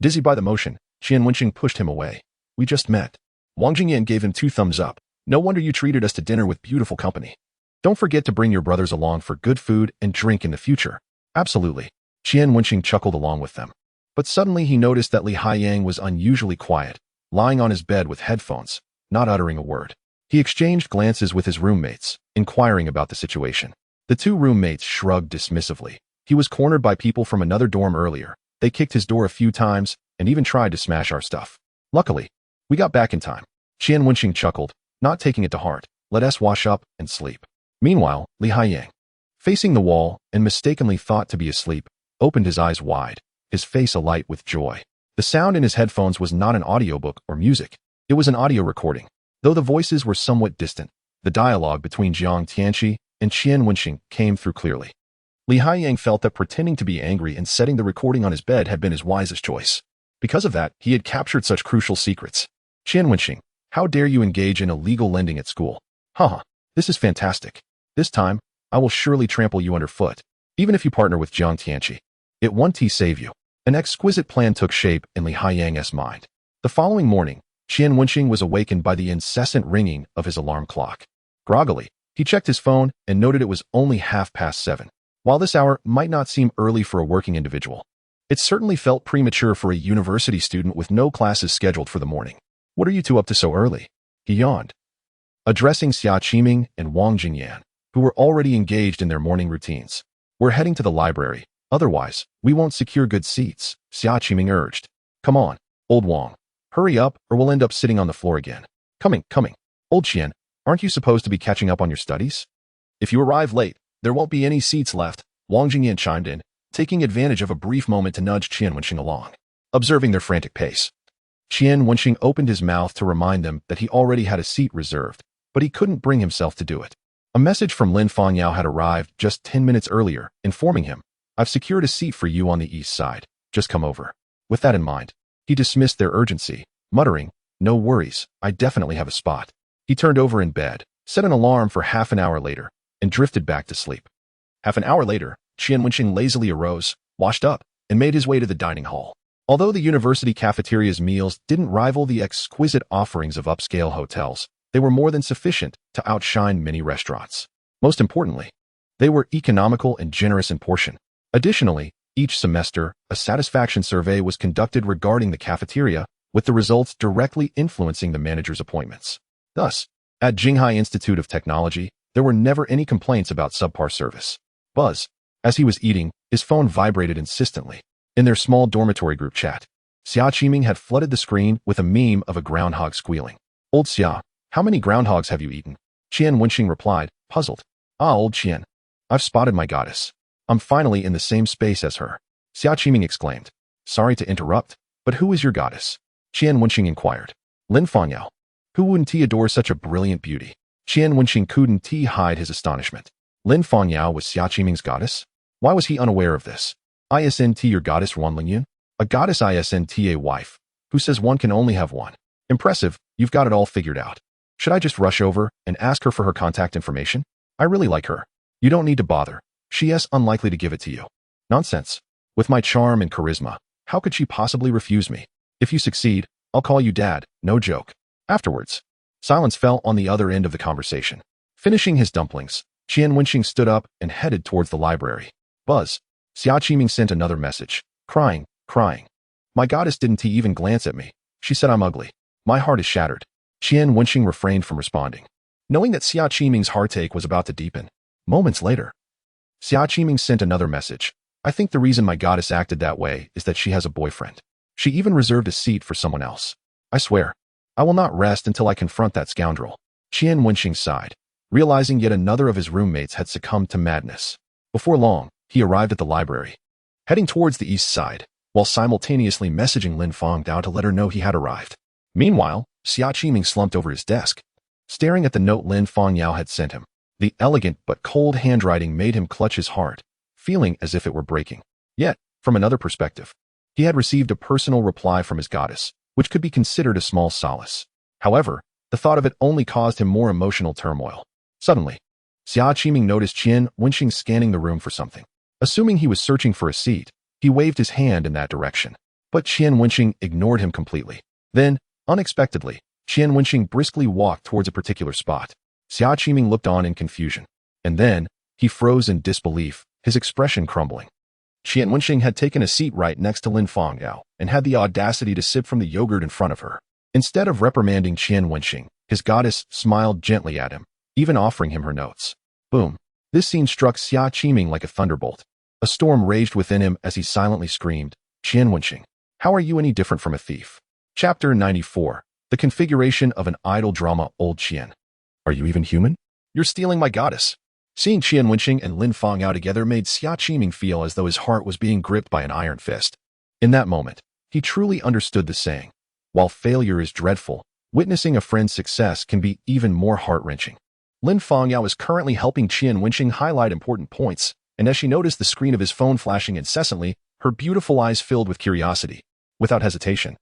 Dizzy by the motion, Qian Wenxing pushed him away. We just met. Wang Jingyan gave him 2 thumbs up. No wonder you treated us to dinner with beautiful company. Don't forget to bring your brothers along for good food and drink in the future. Absolutely. Qian Wenxing chuckled along with them. But suddenly he noticed that Li Haiyang was unusually quiet, lying on his bed with headphones, not uttering a word. He exchanged glances with his roommates, inquiring about the situation. The 2 roommates shrugged dismissively. He was cornered by people from another dorm earlier. They kicked his door a few times and even tried to smash our stuff. Luckily, we got back in time. Qian Wenxing chuckled, not taking it to heart. Let us wash up and sleep. Meanwhile, Li Haiyang, facing the wall and mistakenly thought to be asleep, opened his eyes wide, his face alight with joy. The sound in his headphones was not an audiobook or music. It was an audio recording. Though the voices were somewhat distant, the dialogue between Jiang Tianqi and Qian Wenxing came through clearly. Li Haiyang felt that pretending to be angry and setting the recording on his bed had been his wisest choice. Because of that, he had captured such crucial secrets. Qian Wenxing, how dare you engage in illegal lending at school? Haha, this is fantastic. This time, I will surely trample you underfoot, even if you partner with Jiang Tianqi. It won't save you. An exquisite plan took shape in Li Haiyang's mind. The following morning, Qian Wenxing was awakened by the incessant ringing of his alarm clock. Groggily, he checked his phone and noted it was only 7:30. While this hour might not seem early for a working individual, it certainly felt premature for a university student with no classes scheduled for the morning. What are you two up to so early? He yawned. Addressing Xia Qiming and Wang Jingyan, who were already engaged in their morning routines. We're heading to the library. Otherwise, we won't secure good seats, Xia Qiming urged. Come on, old Wang. Hurry up or we'll end up sitting on the floor again. Coming. Old Qian, aren't you supposed to be catching up on your studies? If you arrive late, there won't be any seats left, Wang Jingyan chimed in, taking advantage of a brief moment to nudge Qian Wenxing along. Observing their frantic pace, Qian Wenxing opened his mouth to remind them that he already had a seat reserved, but he couldn't bring himself to do it. A message from Lin Fangyao had arrived just 10 minutes earlier, informing him, I've secured a seat for you on the east side. Just come over. With that in mind, he dismissed their urgency, muttering, no worries, I definitely have a spot. He turned over in bed, set an alarm for half an hour later, and drifted back to sleep. Half an hour later, Qian Wenxing lazily arose, washed up, and made his way to the dining hall. Although the university cafeteria's meals didn't rival the exquisite offerings of upscale hotels, they were more than sufficient to outshine many restaurants. Most importantly, they were economical and generous in portion. Additionally, each semester, a satisfaction survey was conducted regarding the cafeteria, with the results directly influencing the manager's appointments. Thus, at Jinghai Institute of Technology, there were never any complaints about subpar service. Buzz. As he was eating, his phone vibrated insistently. In their small dormitory group chat, Xia Qiming had flooded the screen with a meme of a groundhog squealing. Old Xia, how many groundhogs have you eaten? Qian Wenxing replied, puzzled. Ah, old Qian. I've spotted my goddess. I'm finally in the same space as her. Xia Qiming exclaimed. Sorry to interrupt, but who is your goddess? Qian Wenxing inquired. Lin Fangyao. Who wouldn't adore such a brilliant beauty? Qian Wenxing couldn't hide his astonishment. Lin Fangyao was Xia Qiming's goddess? Why was he unaware of this? Isn't your goddess Wan Lingyun? A goddess isn't a wife. Who says one can only have one? Impressive, you've got it all figured out. Should I just rush over and ask her for her contact information? I really like her. You don't need to bother. She is unlikely to give it to you. Nonsense. With my charm and charisma, how could she possibly refuse me? If you succeed, I'll call you Dad, no joke. Afterwards, silence fell on the other end of the conversation. Finishing his dumplings, Qian Wenxing stood up and headed towards the library. Buzz. Xia Qiming sent another message. Crying. My goddess didn't even glance at me. She said I'm ugly. My heart is shattered. Qian Wenxing refrained from responding, knowing that Xia Qiming's heartache was about to deepen. Moments later, Xia Qiming sent another message. I think the reason my goddess acted that way is that she has a boyfriend. She even reserved a seat for someone else. I swear, I will not rest until I confront that scoundrel. Qian Wenxing sighed, realizing yet another of his roommates had succumbed to madness. Before long, he arrived at the library, heading towards the east side, while simultaneously messaging Lin Fangyao to let her know he had arrived. Meanwhile, Xia Qiming slumped over his desk, staring at the note Lin Fangyao had sent him. The elegant but cold handwriting made him clutch his heart, feeling as if it were breaking. Yet, from another perspective, he had received a personal reply from his goddess, which could be considered a small solace. However, the thought of it only caused him more emotional turmoil. Suddenly, Xia Qiming noticed Qian Wenxing scanning the room for something. Assuming he was searching for a seat, he waved his hand in that direction. But Qian Wenxing ignored him completely. Then, unexpectedly, Qian Wenxing briskly walked towards a particular spot. Xia Qiming looked on in confusion. And then, he froze in disbelief, his expression crumbling. Qian Wenxing had taken a seat right next to Lin Fangyao and had the audacity to sip from the yogurt in front of her. Instead of reprimanding Qian Wenxing, his goddess smiled gently at him, even offering him her notes. Boom. This scene struck Xia Qiming like a thunderbolt. A storm raged within him as he silently screamed, Qian Wenxing, how are you any different from a thief? Chapter 94. The configuration of an idol drama. Old Qian. Are you even human? You're stealing my goddess. Seeing Qian Wenxing and Lin Fangyao together made Xia Qiming feel as though his heart was being gripped by an iron fist. In that moment, he truly understood the saying, while failure is dreadful, witnessing a friend's success can be even more heart-wrenching. Lin Fangyao is currently helping Qian Wenxing highlight important points, and as she noticed the screen of his phone flashing incessantly, her beautiful eyes filled with curiosity. Without hesitation,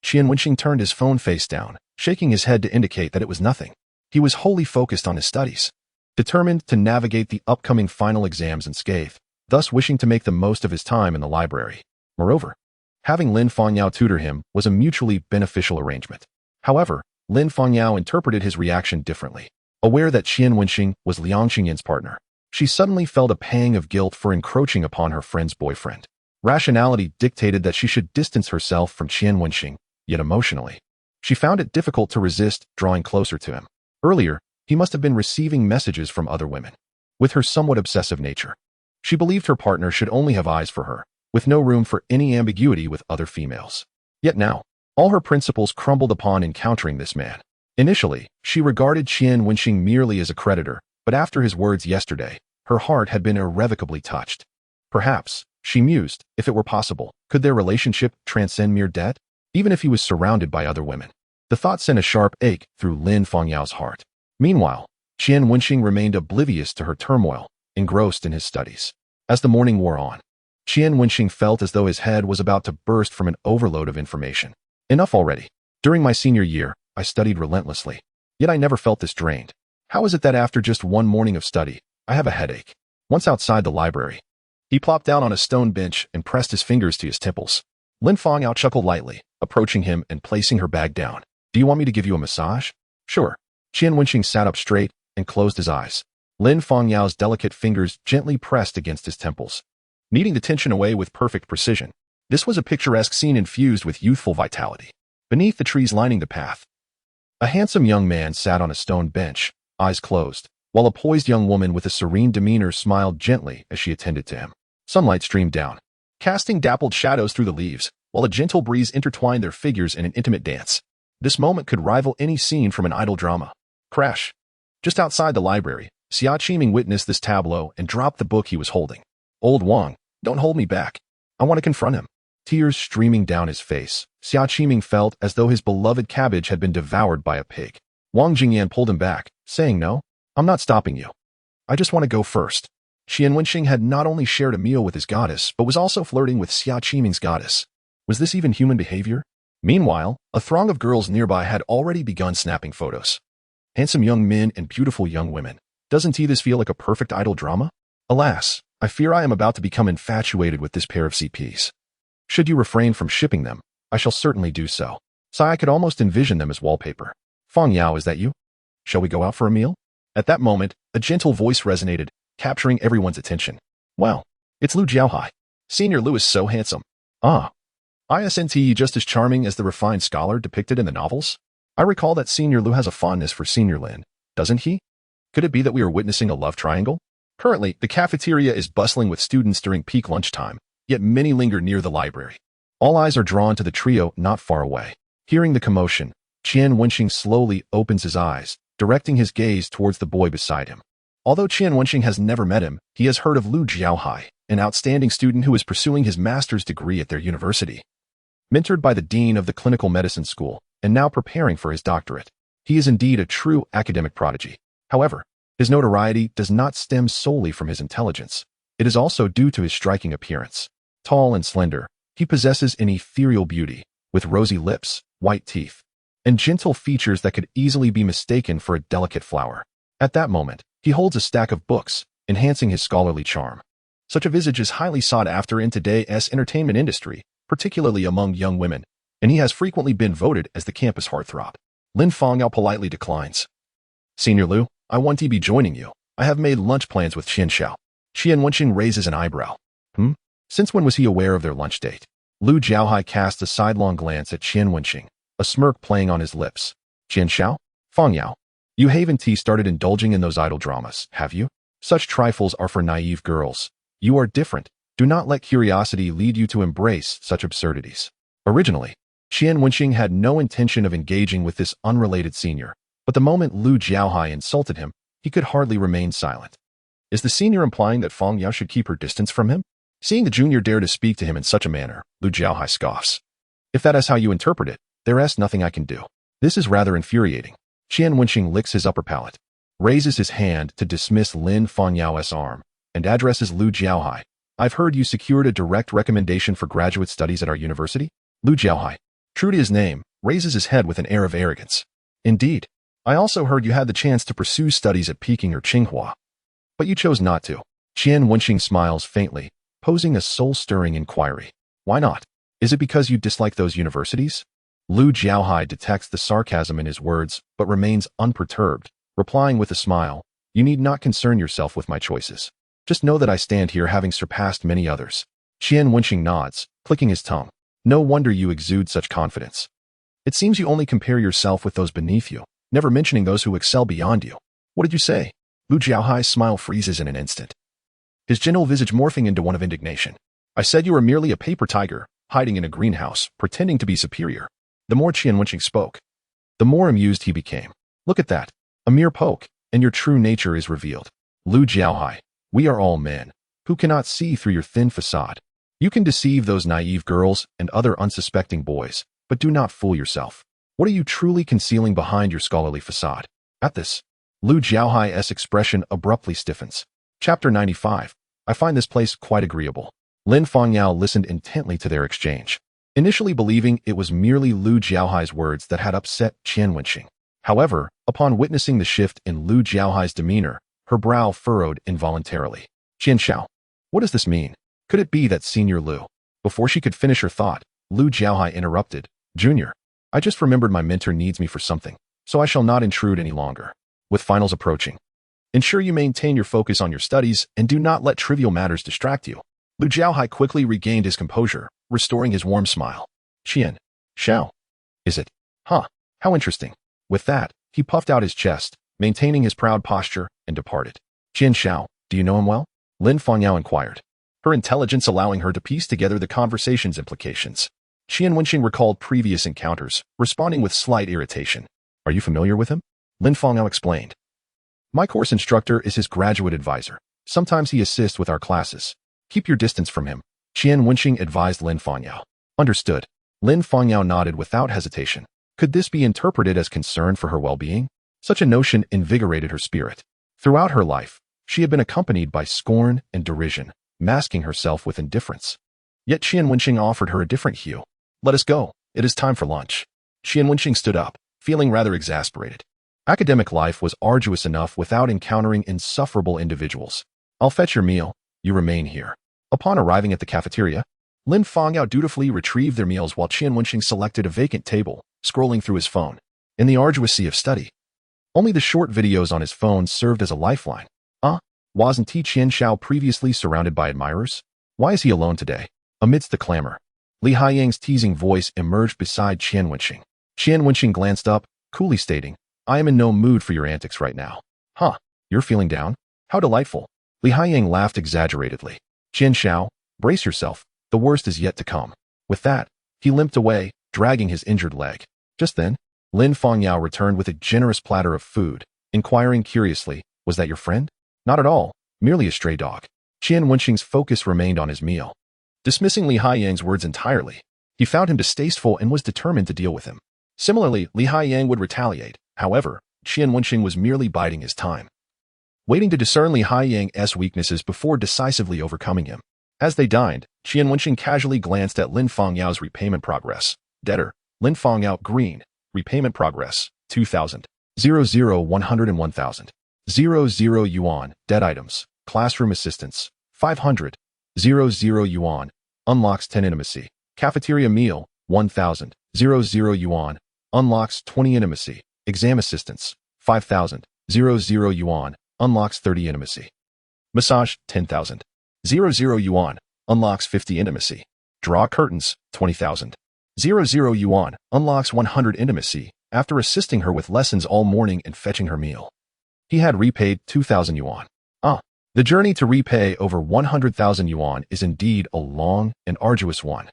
Qian Wenxing turned his phone face down, shaking his head to indicate that it was nothing. He was wholly focused on his studies, determined to navigate the upcoming final exams unscathed, thus wishing to make the most of his time in the library. Moreover, having Lin Fangyao tutor him was a mutually beneficial arrangement. However, Lin Fangyao interpreted his reaction differently. Aware that Qian Wenxing was Liang Qingyin's partner, she suddenly felt a pang of guilt for encroaching upon her friend's boyfriend. Rationality dictated that she should distance herself from Qian Wenxing, yet emotionally, she found it difficult to resist drawing closer to him. Earlier, he must have been receiving messages from other women. With her somewhat obsessive nature, she believed her partner should only have eyes for her, with no room for any ambiguity with other females. Yet now, all her principles crumbled upon encountering this man. Initially, she regarded Qian Wenxing merely as a creditor, but after his words yesterday, her heart had been irrevocably touched. Perhaps, she mused, if it were possible, could their relationship transcend mere debt? Even if he was surrounded by other women. The thought sent a sharp ache through Lin Fangyao's heart. Meanwhile, Qian Wenxing remained oblivious to her turmoil, engrossed in his studies. As the morning wore on, Qian Wenxing felt as though his head was about to burst from an overload of information. Enough already. During my senior year, I studied relentlessly. Yet I never felt this drained. How is it that after just one morning of study, I have a headache? Once outside the library, he plopped down on a stone bench and pressed his fingers to his temples. Lin Fangyao chuckled lightly, approaching him and placing her bag down. Do you want me to give you a massage? Sure. Qian Wenxing sat up straight and closed his eyes. Lin Fangyao's delicate fingers gently pressed against his temples. kneading the tension away with perfect precision. This was a picturesque scene infused with youthful vitality. Beneath the trees lining the path, a handsome young man sat on a stone bench, eyes closed, while a poised young woman with a serene demeanor smiled gently as she attended to him. Sunlight streamed down, casting dappled shadows through the leaves, while a gentle breeze intertwined their figures in an intimate dance. This moment could rival any scene from an idle drama. Crash. Just outside the library, Xia Qiming witnessed this tableau and dropped the book he was holding. Old Wang, don't hold me back. I want to confront him. Tears streaming down his face, Xia Qiming felt as though his beloved cabbage had been devoured by a pig. Wang Jingyan pulled him back, saying, "No, I'm not stopping you. I just want to go first." Qian Wenxing had not only shared a meal with his goddess, but was also flirting with Xia Qiming's goddess. Was this even human behavior? Meanwhile, a throng of girls nearby had already begun snapping photos. Handsome young men and beautiful young women. Doesn't this feel like a perfect idle drama? Alas, I fear I am about to become infatuated with this pair of CPs. Should you refrain from shipping them, I shall certainly do so. I could almost envision them as wallpaper. Fang Yao, is that you? Shall we go out for a meal? At that moment, a gentle voice resonated, capturing everyone's attention. Wow, it's Lu Jiaohai. Senior Lu is so handsome. Ah. Isn't he just as charming as the refined scholar depicted in the novels? I recall that Senior Lu has a fondness for Senior Lin, doesn't he? Could it be that we are witnessing a love triangle? Currently, the cafeteria is bustling with students during peak lunchtime, yet many linger near the library. All eyes are drawn to the trio not far away. Hearing the commotion, Qian Wenxing slowly opens his eyes, directing his gaze towards the boy beside him. Although Qian Wenxing has never met him, he has heard of Lu Jiaohai, an outstanding student who is pursuing his master's degree at their university. Mentored by the dean of the clinical medicine school, and now preparing for his doctorate. He is indeed a true academic prodigy. However, his notoriety does not stem solely from his intelligence. It is also due to his striking appearance. Tall and slender, he possesses an ethereal beauty, with rosy lips, white teeth, and gentle features that could easily be mistaken for a delicate flower. At that moment, he holds a stack of books, enhancing his scholarly charm. Such a visage is highly sought after in today's entertainment industry, particularly among young women, and he has frequently been voted as the campus heartthrob. Lin Fangyao politely declines. Senior Lu, I want to be joining you. I have made lunch plans with Qian Xiao. Qian Wenxing raises an eyebrow. Since when was he aware of their lunch date? Lu Jiaohai cast a sidelong glance at Qian Wenxing, a smirk playing on his lips. Qian Xiao? Fangyao, you haven't started indulging in those idle dramas, have you? Such trifles are for naive girls. You are different. Do not let curiosity lead you to embrace such absurdities. Originally, Qian Wenxing had no intention of engaging with this unrelated senior, but the moment Lu Jiaohai insulted him, he could hardly remain silent. Is the senior implying that Fang Yao should keep her distance from him? Seeing the junior dare to speak to him in such a manner, Lu Jiaohai scoffs. If that is how you interpret it, there is nothing I can do. This is rather infuriating. Qian Wenxing licks his upper palate, raises his hand to dismiss Lin Fangyao's arm, and addresses Lu Jiaohai. I've heard you secured a direct recommendation for graduate studies at our university? Lu Jiaohai, true to his name, raises his head with an air of arrogance. Indeed. I also heard you had the chance to pursue studies at Peking or Tsinghua. But you chose not to. Qian Wenxing smiles faintly, posing a soul-stirring inquiry. Why not? Is it because you dislike those universities? Lu Jiaohai detects the sarcasm in his words, but remains unperturbed, replying with a smile, you need not concern yourself with my choices. Just know that I stand here having surpassed many others. Qian Wenxing nods, clicking his tongue. No wonder you exude such confidence. It seems you only compare yourself with those beneath you, never mentioning those who excel beyond you. What did you say? Lu Jiaohai's smile freezes in an instant, his gentle visage morphing into one of indignation. I said you were merely a paper tiger, hiding in a greenhouse, pretending to be superior. The more Qian Wenxing spoke, the more amused he became. Look at that. A mere poke, and your true nature is revealed. Lu Jiaohai, we are all men, who cannot see through your thin facade. You can deceive those naive girls and other unsuspecting boys, but do not fool yourself. What are you truly concealing behind your scholarly facade? At this, Lu Jiaohai's expression abruptly stiffens. Chapter 95. I find this place quite agreeable. Lin Fangyao listened intently to their exchange, initially believing it was merely Lu Jiaohai's words that had upset Qian Wenxing. However, upon witnessing the shift in Lu Jiaohai's demeanor, her brow furrowed involuntarily. Qian Xiao, what does this mean? Could it be that Senior Lu? Before she could finish her thought, Lu Jiaohai interrupted. Junior, I just remembered my mentor needs me for something, so I shall not intrude any longer. With finals approaching, ensure you maintain your focus on your studies and do not let trivial matters distract you. Lu Jiaohai quickly regained his composure, restoring his warm smile. Qian. Xiao. Is it? Huh. How interesting. With that, he puffed out his chest, maintaining his proud posture, and departed. Qian Xiao, do you know him well? Lin Fangyao inquired, her intelligence allowing her to piece together the conversation's implications. Qian Wenxing recalled previous encounters, responding with slight irritation. Are you familiar with him? Lin Fangyao explained. My course instructor is his graduate advisor. Sometimes he assists with our classes. Keep your distance from him, Qian Wenxing advised Lin Fangyao. Understood. Lin Fangyao nodded without hesitation. Could this be interpreted as concern for her well-being? Such a notion invigorated her spirit. Throughout her life, she had been accompanied by scorn and derision, masking herself with indifference. Yet Qian Wenxing offered her a different hue. Let us go. It is time for lunch. Qian Wenxing stood up, feeling rather exasperated. Academic life was arduous enough without encountering insufferable individuals. I'll fetch your meal. You remain here. Upon arriving at the cafeteria, Lin Fangyao dutifully retrieved their meals while Qian Wenxing selected a vacant table, scrolling through his phone. In the arduous sea of study, only the short videos on his phone served as a lifeline. Wasn't Qian Xiao previously surrounded by admirers? Why is he alone today? Amidst the clamor, Li Haiyang's teasing voice emerged beside Qian Wenxing. Qian Wenxing glanced up, coolly stating, I am in no mood for your antics right now. You're feeling down? How delightful. Li Haiyang laughed exaggeratedly. Qian Xiao, brace yourself. The worst is yet to come. With that, he limped away, dragging his injured leg. Just then, Lin Fangyao returned with a generous platter of food, inquiring curiously, was that your friend? Not at all, merely a stray dog. Qian Wenxing's focus remained on his meal. Dismissing Li Haiyang's words entirely, he found him distasteful and was determined to deal with him. Similarly, Li Haiyang would retaliate. However, Qian Wenxing was merely biding his time, waiting to discern Li Haiyang's weaknesses before decisively overcoming him. As they dined, Qian Wenxing casually glanced at Lin Fangyao's repayment progress. Debtor, Lin Fangyao, green. Repayment progress, 2,000. 00 101,000. 00 yuan. Debt items. Classroom assistance, 500. 00 yuan. Unlocks 10 intimacy. Cafeteria meal, 1,000. 00 yuan. Unlocks 20 intimacy. Exam assistance, 5,000. 00 yuan. Unlocks 30 intimacy. Massage, 10,000. 00 yuan. Unlocks 50 intimacy. Draw curtains, 20,000. 00 yuan. Unlocks 100 intimacy after assisting her with lessons all morning and fetching her meal. He had repaid 2,000 yuan. The journey to repay over 100,000 yuan is indeed a long and arduous one.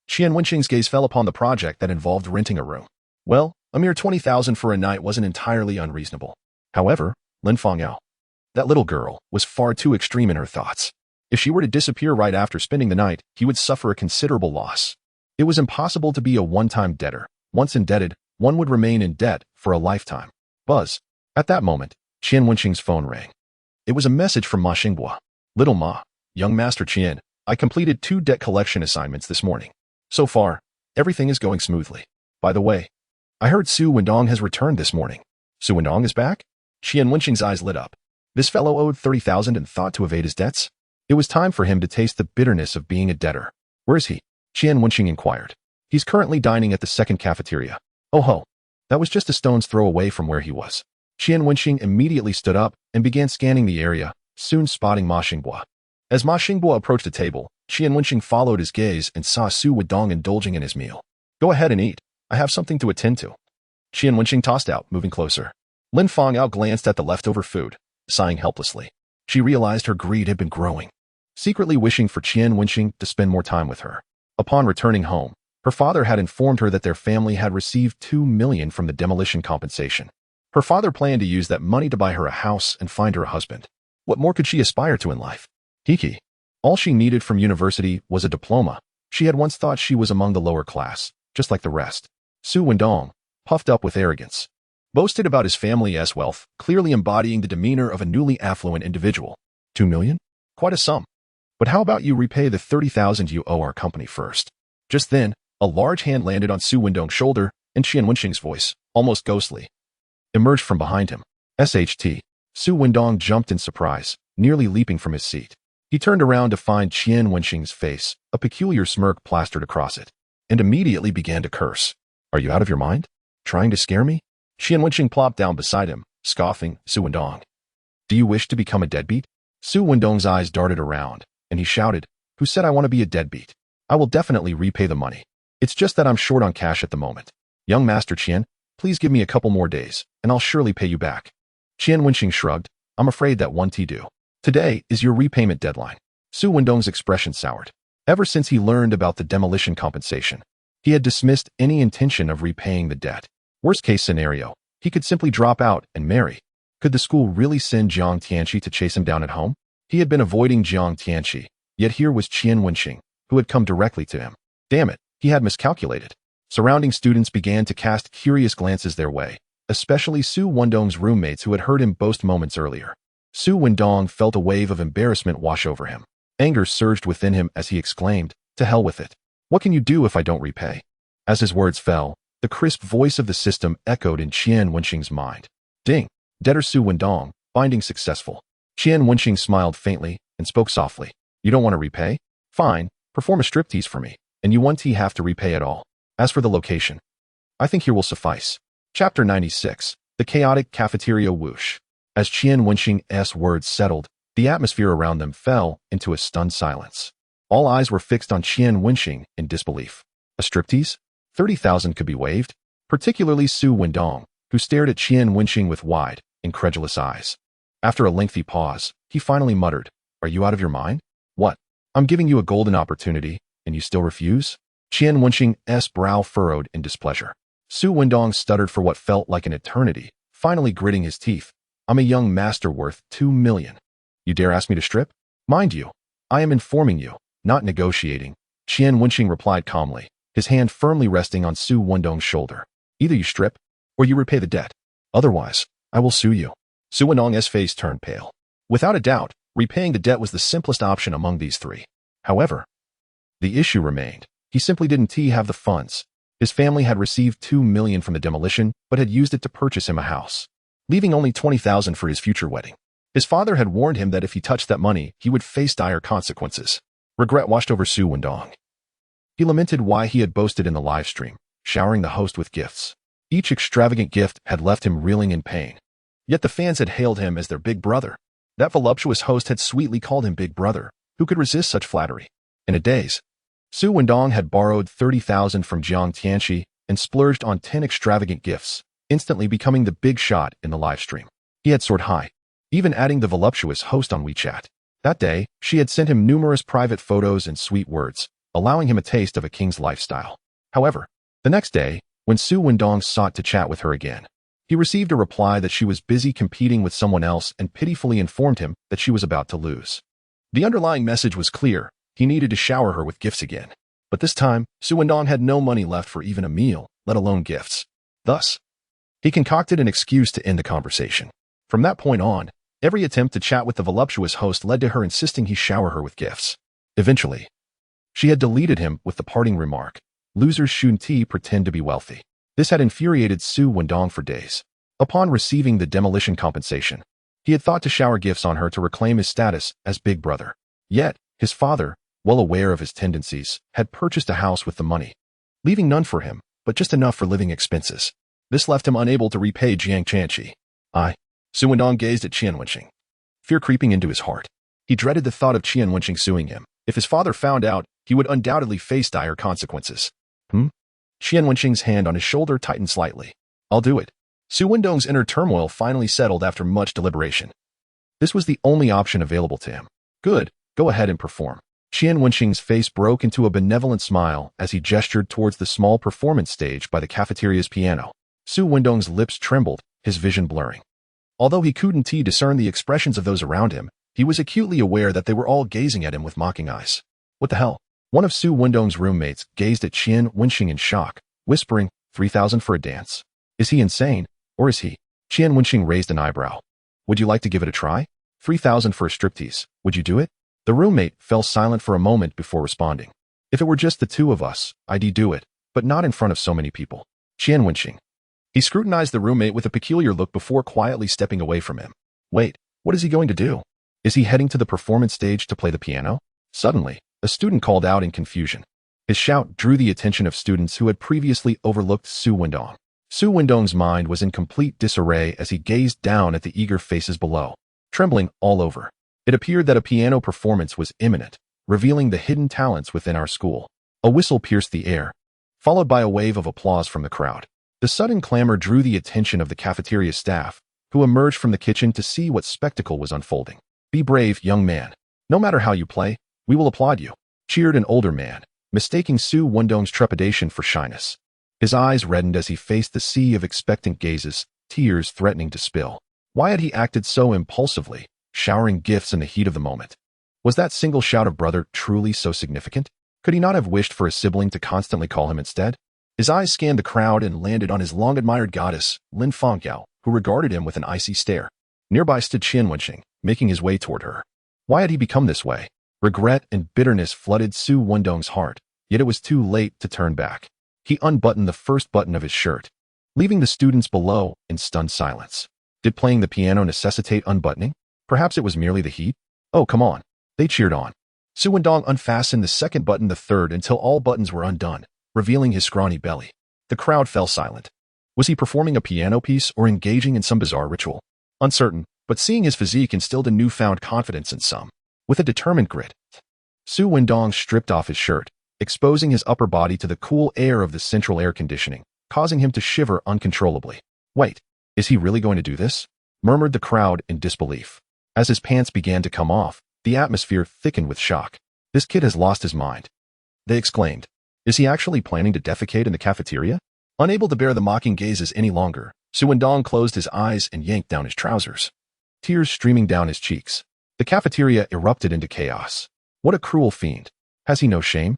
Qian Wenxing's gaze fell upon the project that involved renting a room. Well, a mere 20,000 for a night wasn't entirely unreasonable. However, Lin Fangyao, that little girl, was far too extreme in her thoughts. If she were to disappear right after spending the night, he would suffer a considerable loss. It was impossible to be a one-time debtor. Once indebted, one would remain in debt for a lifetime. Buzz. At that moment, Qian Wenxing's phone rang. It was a message from Ma Xinghua. Little Ma, young Master Qian, I completed 2 debt collection assignments this morning. So far, everything is going smoothly. By the way, I heard Su Wendong has returned this morning. Su Wendong is back? Qian Wenxing's eyes lit up. This fellow owed 30,000 and thought to evade his debts? It was time for him to taste the bitterness of being a debtor. Where is he? Qian Wenxing inquired. He's currently dining at the second cafeteria. Oh ho. That was just a stone's throw away from where he was. Qian Wenxing immediately stood up and began scanning the area, soon spotting Ma Xinghua. As Ma Xinghua approached the table, Qian Wenxing followed his gaze and saw Su Wendong indulging in his meal. Go ahead and eat. I have something to attend to. Qian Wenxing tossed out, moving closer. Lin Fangyao glanced at the leftover food, sighing helplessly. She realized her greed had been growing, secretly wishing for Qian Wenxing to spend more time with her. Upon returning home, her father had informed her that their family had received 2 million from the demolition compensation. Her father planned to use that money to buy her a house and find her a husband. What more could she aspire to in life? Hiki. All she needed from university was a diploma. She had once thought she was among the lower class, just like the rest. Su Wendong, puffed up with arrogance, boasted about his family's wealth, clearly embodying the demeanor of a newly affluent individual. 2 million? Quite a sum. But how about you repay the 30,000 you owe our company first? Just then, a large hand landed on Su Wendong's shoulder, and Qian Wenxing's voice, almost ghostly, emerged from behind him. SHT. Su Wendong jumped in surprise, nearly leaping from his seat. He turned around to find Qian Wenxing's face, a peculiar smirk plastered across it, and immediately began to curse. Are you out of your mind? Trying to scare me? Qian Wenxing plopped down beside him, scoffing. Su Wendong. Do you wish to become a deadbeat? Su Wendong's eyes darted around, and he shouted, who said I want to be a deadbeat. I will definitely repay the money. It's just that I'm short on cash at the moment. Young Master Qian, please give me a couple more days, and I'll surely pay you back. Qian Wenxing shrugged. I'm afraid that won't do. Today is your repayment deadline. Su Wendong's expression soured. Ever since he learned about the demolition compensation, he had dismissed any intention of repaying the debt. Worst case scenario, he could simply drop out and marry. Could the school really send Jiang Tianqi to chase him down at home? He had been avoiding Jiang Tianqi, yet here was Qian Wenxing, who had come directly to him. Damn it, he had miscalculated. Surrounding students began to cast curious glances their way, especially Su Wendong's roommates who had heard him boast moments earlier. Su Wendong felt a wave of embarrassment wash over him. Anger surged within him as he exclaimed, "To hell with it. What can you do if I don't repay?" As his words fell, the crisp voice of the system echoed in Qian Wenxing's mind. Ding! Debtor Su Wendong, binding successful. Qian Wenxing smiled faintly and spoke softly. You don't want to repay? Fine, perform a striptease for me, and you won't have to repay at all. As for the location, I think here will suffice. Chapter 96, The Chaotic Cafeteria Whoosh. As Qian Wenxing's words settled, the atmosphere around them fell into a stunned silence. All eyes were fixed on Qian Wenxing in disbelief. A striptease? 30,000 could be waived? Particularly Su Wendong, who stared at Qian Wenxing with wide, incredulous eyes. After a lengthy pause, he finally muttered, Are you out of your mind? What? I'm giving you a golden opportunity, and you still refuse? Qian Wenxing's brow furrowed in displeasure. Su Wendong stuttered for what felt like an eternity, finally gritting his teeth. I'm a young master worth 2 million. You dare ask me to strip? Mind you, I am informing you, not negotiating. Qian Wenxing replied calmly, his hand firmly resting on Su Wendong's shoulder. Either you strip, or you repay the debt. Otherwise, I will sue you. Su Wendong's face turned pale. Without a doubt, repaying the debt was the simplest option among these three. However, the issue remained. He simply didn't have the funds. His family had received 2 million from the demolition, but had used it to purchase him a house, leaving only 20,000 for his future wedding. His father had warned him that if he touched that money, he would face dire consequences. Regret washed over Su Wendong. He lamented why he had boasted in the live stream, showering the host with gifts. Each extravagant gift had left him reeling in pain. Yet the fans had hailed him as their big brother. That voluptuous host had sweetly called him big brother. Who could resist such flattery? In a daze, Su Wendong had borrowed 30,000 from Jiang Tianqi and splurged on 10 extravagant gifts, instantly becoming the big shot in the live stream. He had soared high, even adding the voluptuous host on WeChat. That day, she had sent him numerous private photos and sweet words, allowing him a taste of a king's lifestyle. However, the next day, when Su Wendong sought to chat with her again, he received a reply that she was busy competing with someone else and pitifully informed him that she was about to lose. The underlying message was clear. He needed to shower her with gifts again. But this time, Su Wendong had no money left for even a meal, let alone gifts. Thus, he concocted an excuse to end the conversation. From that point on, every attempt to chat with the voluptuous host led to her insisting he shower her with gifts. Eventually, she had deleted him with the parting remark, "Losers shouldn't pretend to be wealthy." This had infuriated Su Wendong for days. Upon receiving the demolition compensation, he had thought to shower gifts on her to reclaim his status as big brother. Yet, his father, well aware of his tendencies, had purchased a house with the money, leaving none for him, but just enough for living expenses. This left him unable to repay Jiang Tianqi. Su Wendong gazed at Qian Wenxing, fear creeping into his heart. He dreaded the thought of Qian Wenxing suing him. If his father found out, he would undoubtedly face dire consequences. Qian Wenxing's hand on his shoulder tightened slightly. I'll do it. Su Wendong's inner turmoil finally settled after much deliberation. This was the only option available to him. Good, go ahead and perform. Qian Wenxing's face broke into a benevolent smile as he gestured towards the small performance stage by the cafeteria's piano. Su Wendong's lips trembled, his vision blurring. Although he couldn't discern the expressions of those around him, he was acutely aware that they were all gazing at him with mocking eyes. What the hell? One of Su Wendong's roommates gazed at Qian Wenxing in shock, whispering, 3,000 for a dance. Is he insane, or is he? Qian Wenxing raised an eyebrow. Would you like to give it a try? 3,000 for a striptease, would you do it? The roommate fell silent for a moment before responding. If it were just the two of us, I'd do it, but not in front of so many people. Qian Wenxing. He scrutinized the roommate with a peculiar look before quietly stepping away from him. Wait, what is he going to do? Is he heading to the performance stage to play the piano? Suddenly, a student called out in confusion. His shout drew the attention of students who had previously overlooked Su Wendong. Su Wendong's mind was in complete disarray as he gazed down at the eager faces below, trembling all over. It appeared that a piano performance was imminent. revealing the hidden talents within our school. A whistle pierced the air, followed by a wave of applause from the crowd. The sudden clamor drew the attention of the cafeteria staff, who emerged from the kitchen to see what spectacle was unfolding. "Be brave, young man. No matter how you play, we will applaud you," cheered an older man, mistaking Su Wendong's trepidation for shyness. His eyes reddened as he faced the sea of expectant gazes, tears threatening to spill. Why had he acted so impulsively, showering gifts in the heat of the moment? Was that single shout of brother truly so significant? Could he not have wished for a sibling to constantly call him instead? His eyes scanned the crowd and landed on his long-admired goddess, Lin Fangyao, who regarded him with an icy stare. Nearby stood Qian Wenxing, making his way toward her. Why had he become this way? Regret and bitterness flooded Su Wendong's heart, yet it was too late to turn back. He unbuttoned the first button of his shirt, leaving the students below in stunned silence. Did playing the piano necessitate unbuttoning? Perhaps it was merely the heat? Oh, come on. They cheered on. Su Wendong unfastened the second button, the third, until all buttons were undone, revealing his scrawny belly. The crowd fell silent. Was he performing a piano piece or engaging in some bizarre ritual? Uncertain, but seeing his physique instilled a newfound confidence in some. With a determined grit, Su Wendong stripped off his shirt, exposing his upper body to the cool air of the central air conditioning, causing him to shiver uncontrollably. "Wait, is he really going to do this?" murmured the crowd in disbelief. As his pants began to come off, the atmosphere thickened with shock. "This kid has lost his mind," they exclaimed. "Is he actually planning to defecate in the cafeteria?" Unable to bear the mocking gazes any longer, Su Wendong closed his eyes and yanked down his trousers. Tears streaming down his cheeks. The cafeteria erupted into chaos. What a cruel fiend. Has he no shame?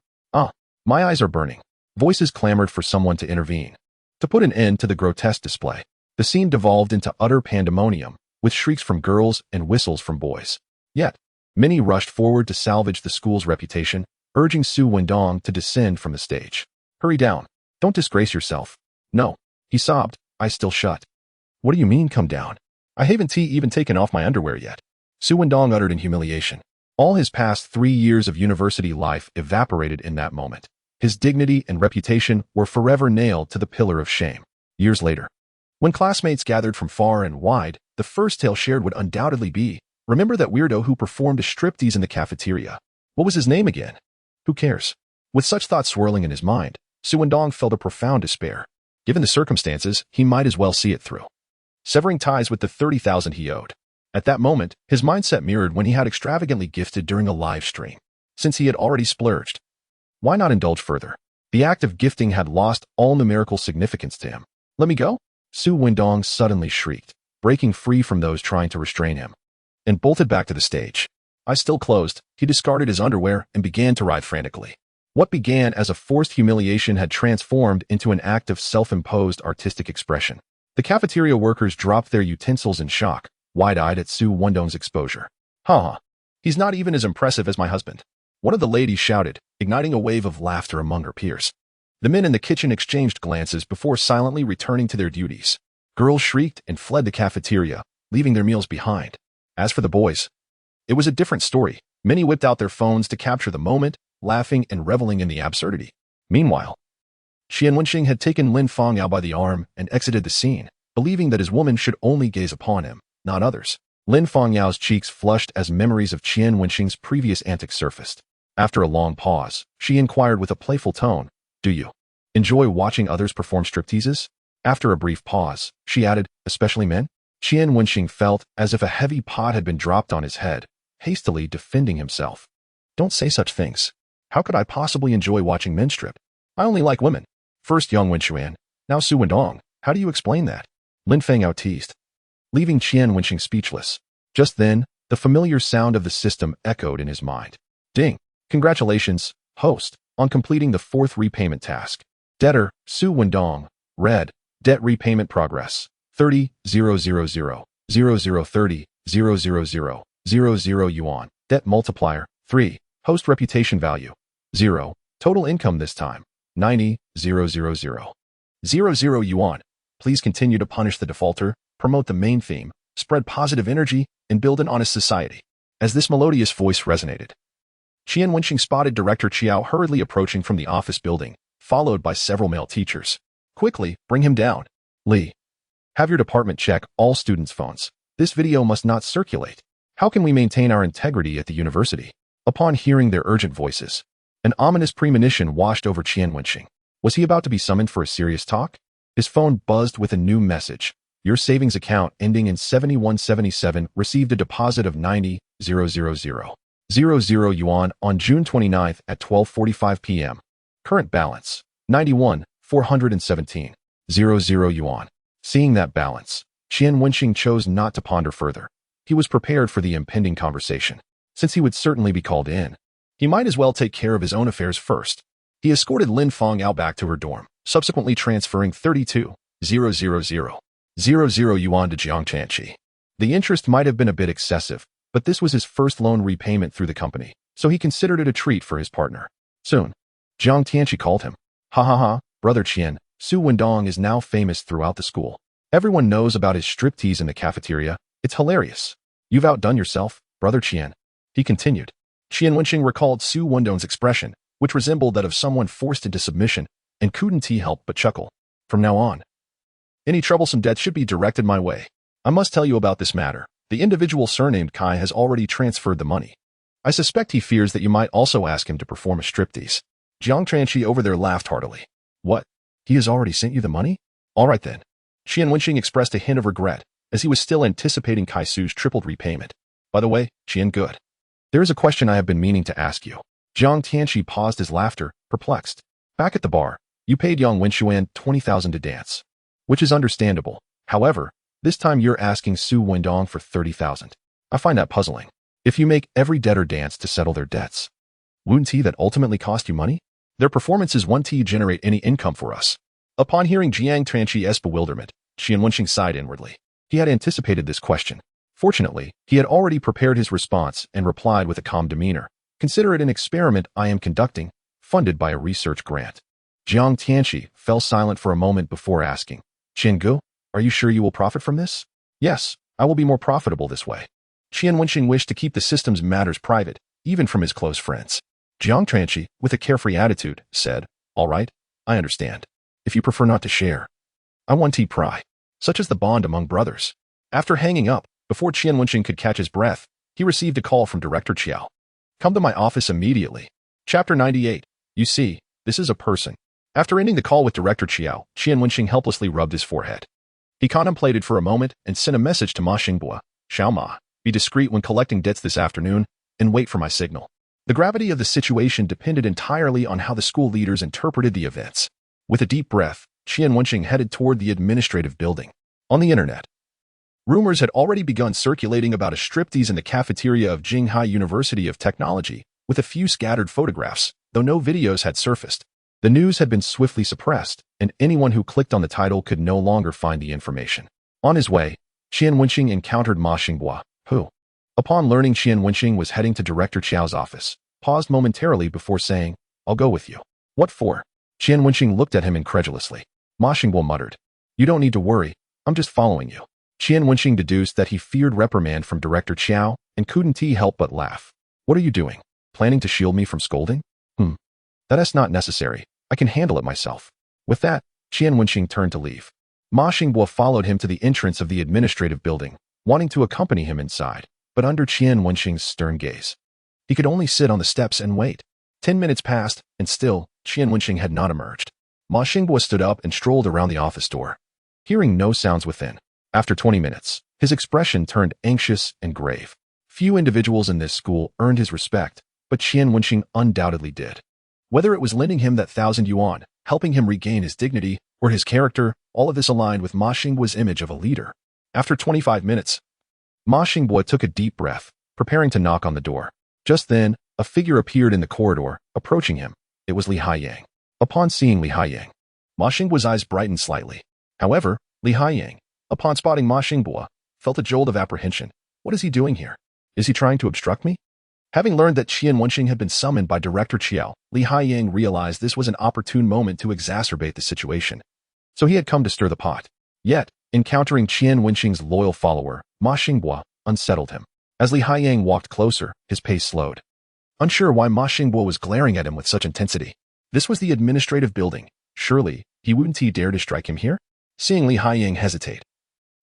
My eyes are burning. Voices clamored for someone to intervene, to put an end to the grotesque display. The scene devolved into utter pandemonium, with shrieks from girls and whistles from boys. Yet, many rushed forward to salvage the school's reputation, urging Su Wendong to descend from the stage. "Hurry down. Don't disgrace yourself." "No," he sobbed, eyes still shut. "What do you mean, come down? I haven't even taken off my underwear yet," Su Wendong uttered in humiliation. All his past 3 years of university life evaporated in that moment. His dignity and reputation were forever nailed to the pillar of shame. Years later, when classmates gathered from far and wide, the first tale shared would undoubtedly be, "Remember that weirdo who performed a striptease in the cafeteria? What was his name again? Who cares?" With such thoughts swirling in his mind, Su Wendong felt a profound despair. Given the circumstances, he might as well see it through, severing ties with the 30,000 he owed. At that moment, his mindset mirrored when he had extravagantly gifted during a live stream. Since he had already splurged, why not indulge further? The act of gifting had lost all numerical significance to him. "Let me go?" Su Wendong suddenly shrieked, breaking free from those trying to restrain him, and bolted back to the stage. Eyes still closed, he discarded his underwear and began to writhe frantically. What began as a forced humiliation had transformed into an act of self-imposed artistic expression. The cafeteria workers dropped their utensils in shock, wide-eyed at Su Wendong's exposure. He's not even as impressive as my husband," one of the ladies shouted, igniting a wave of laughter among her peers. The men in the kitchen exchanged glances before silently returning to their duties. Girls shrieked and fled the cafeteria, leaving their meals behind. As for the boys, it was a different story. Many whipped out their phones to capture the moment, laughing and reveling in the absurdity. Meanwhile, Qian Wenxing had taken Lin Fangyao by the arm and exited the scene, believing that his woman should only gaze upon him, not others. Lin Fangyao's cheeks flushed as memories of Qian Wenxing's previous antics surfaced. After a long pause, she inquired with a playful tone, "Do you enjoy watching others perform stripteases?" After a brief pause, she added, "Especially men?" Qian Wenxing felt as if a heavy pot had been dropped on his head, hastily defending himself. "Don't say such things. How could I possibly enjoy watching men strip? I only like women." First young Wenxuan, now Su Wendong. How do you explain that? Lin Fangyao teased, leaving Qian Wenxing speechless. Just then, the familiar sound of the system echoed in his mind. Ding! Congratulations, host, on completing the 4th repayment task. Debtor, Su Wendong. Read, debt repayment progress. 30,000,0030,000,00 yuan. Debt multiplier, 3. Host reputation value, 0. Total income this time, 90,000,00 yuan. Please continue to punish the defaulter, promote the main theme, spread positive energy, and build an honest society. As this melodious voice resonated, Qian Wenxing spotted Director Qiao hurriedly approaching from the office building, followed by several male teachers. Quickly, bring him down. Li, have your department check all students' phones. This video must not circulate. How can we maintain our integrity at the university? Upon hearing their urgent voices, an ominous premonition washed over Qian Wenxing. Was he about to be summoned for a serious talk? His phone buzzed with a new message. Your savings account ending in 7177 received a deposit of 90,000 yuan on June 29th at 12:45 p.m. Current balance, 91,417,000 yuan. Seeing that balance, Qian Wenxing chose not to ponder further. He was prepared for the impending conversation. Since he would certainly be called in, he might as well take care of his own affairs first. He escorted Lin Feng out back to her dorm, subsequently transferring 32,000 yuan to Jiang Tianqi. The interest might have been a bit excessive, but this was his first loan repayment through the company, so he considered it a treat for his partner. Soon, Jiang Tianqi called him. Ha ha ha, brother Qian, Su Wendong is now famous throughout the school. Everyone knows about his striptease in the cafeteria. It's hilarious. You've outdone yourself, brother Qian. He continued. Qian Wenxing recalled Su Wendong's expression, which resembled that of someone forced into submission, and couldn't he help but chuckle. From now on, any troublesome debt should be directed my way. I must tell you about this matter. The individual surnamed Kai has already transferred the money. I suspect he fears that you might also ask him to perform a striptease. Jiang Tianqi over there laughed heartily. What? He has already sent you the money? All right then. Qian Wenxing expressed a hint of regret, as he was still anticipating Kai Su's tripled repayment. By the way, Qian good. There is a question I have been meaning to ask you. Jiang Tianqi paused his laughter, perplexed. Back at the bar, you paid Yang Wenxuan 20,000 to dance, which is understandable. However, this time you're asking Su Wendong for 30,000. I find that puzzling. If you make every debtor dance to settle their debts, wouldn't that ultimately cost you money? Their performances won't generate any income for us. Upon hearing Jiang Tianqi's bewilderment, Qian Wenxing sighed inwardly. He had anticipated this question. Fortunately, he had already prepared his response and replied with a calm demeanor. Consider it an experiment I am conducting, funded by a research grant. Jiang Tianqi fell silent for a moment before asking, Qian Gu, are you sure you will profit from this? Yes, I will be more profitable this way. Qian Wenxing wished to keep the system's matters private, even from his close friends. Jiang Tianqi, with a carefree attitude, said, All right, I understand. If you prefer not to share, I want to pry. Such is the bond among brothers. After hanging up, before Qian Wenxing could catch his breath, he received a call from Director Qiao. Come to my office immediately. Chapter 98. You see, this is a person. After ending the call with Director Qiao, Qian Wenxing helplessly rubbed his forehead. He contemplated for a moment and sent a message to Ma Xingbua. Xiao Ma, be discreet when collecting debts this afternoon, and wait for my signal. The gravity of the situation depended entirely on how the school leaders interpreted the events. With a deep breath, Qian Wenxing headed toward the administrative building. On the internet, rumors had already begun circulating about a striptease in the cafeteria of Jinghai University of Technology, with a few scattered photographs, though no videos had surfaced. The news had been swiftly suppressed, and anyone who clicked on the title could no longer find the information. On his way, Qian Wenxing encountered Ma Xingbua, who, upon learning Qian Wenxing was heading to Director Qiao's office, paused momentarily before saying, I'll go with you. What for? Qian Wenxing looked at him incredulously. Ma Xingbua muttered, You don't need to worry, I'm just following you. Qian Wenxing deduced that he feared reprimand from Director Qiao and couldn't help but laugh. What are you doing? Planning to shield me from scolding? That is not necessary. I can handle it myself. With that, Qian Wenxing turned to leave. Ma Xingbua followed him to the entrance of the administrative building, wanting to accompany him inside, but under Qian Wenxing's stern gaze. He could only sit on the steps and wait. 10 minutes passed, and still, Qian Wenxing had not emerged. Ma Xingbua stood up and strolled around the office door. Hearing no sounds within, after 20 minutes, his expression turned anxious and grave. Few individuals in this school earned his respect, but Qian Wenxing undoubtedly did. Whether it was lending him that 1,000 yuan, helping him regain his dignity, or his character, all of this aligned with Ma Xingbua's image of a leader. After 25 minutes, Ma Xingbua took a deep breath, preparing to knock on the door. Just then, a figure appeared in the corridor, approaching him. It was Li Haiyang. Upon seeing Li Haiyang, Ma Xingbua's eyes brightened slightly. However, Li Haiyang, upon spotting Ma Xingbua, felt a jolt of apprehension. What is he doing here? Is he trying to obstruct me? Having learned that Qian Wenxing had been summoned by Director Qiao, Li Haiyang realized this was an opportune moment to exacerbate the situation. So he had come to stir the pot. Yet, encountering Qian Wenxing's loyal follower, Ma Xingbua, unsettled him. As Li Haiyang walked closer, his pace slowed. Unsure why Ma Xingbua was glaring at him with such intensity. This was the administrative building. Surely, he wouldn't dare to strike him here? Seeing Li Haiyang hesitate,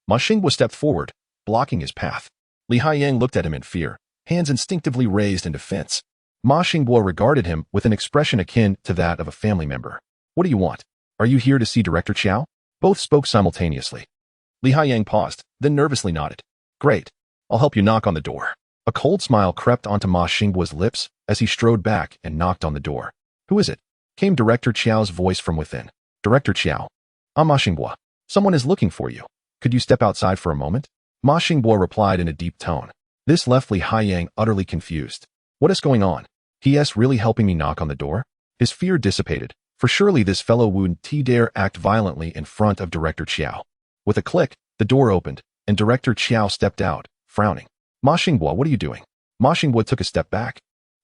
Ma Xingbua stepped forward, blocking his path. Li Haiyang looked at him in fear, hands instinctively raised in defense. Ma Xingbo regarded him with an expression akin to that of a family member. What do you want? Are you here to see Director Qiao? Both spoke simultaneously. Li Haiyang paused, then nervously nodded. Great. I'll help you knock on the door. A cold smile crept onto Ma Xingbo's lips as he strode back and knocked on the door. Who is it? Came Director Qiao's voice from within. Director Qiao. I'm Ma Xingbo. Someone is looking for you. Could you step outside for a moment? Ma Xingbo replied in a deep tone. This left Li Haiyang utterly confused. What is going on? He.s. really helping me knock on the door? His fear dissipated, for surely this fellow wouldn't dare act violently in front of Director Qiao. With a click, the door opened, and Director Qiao stepped out, frowning. Ma Xingbo, what are you doing? Ma Xingbo took a step back,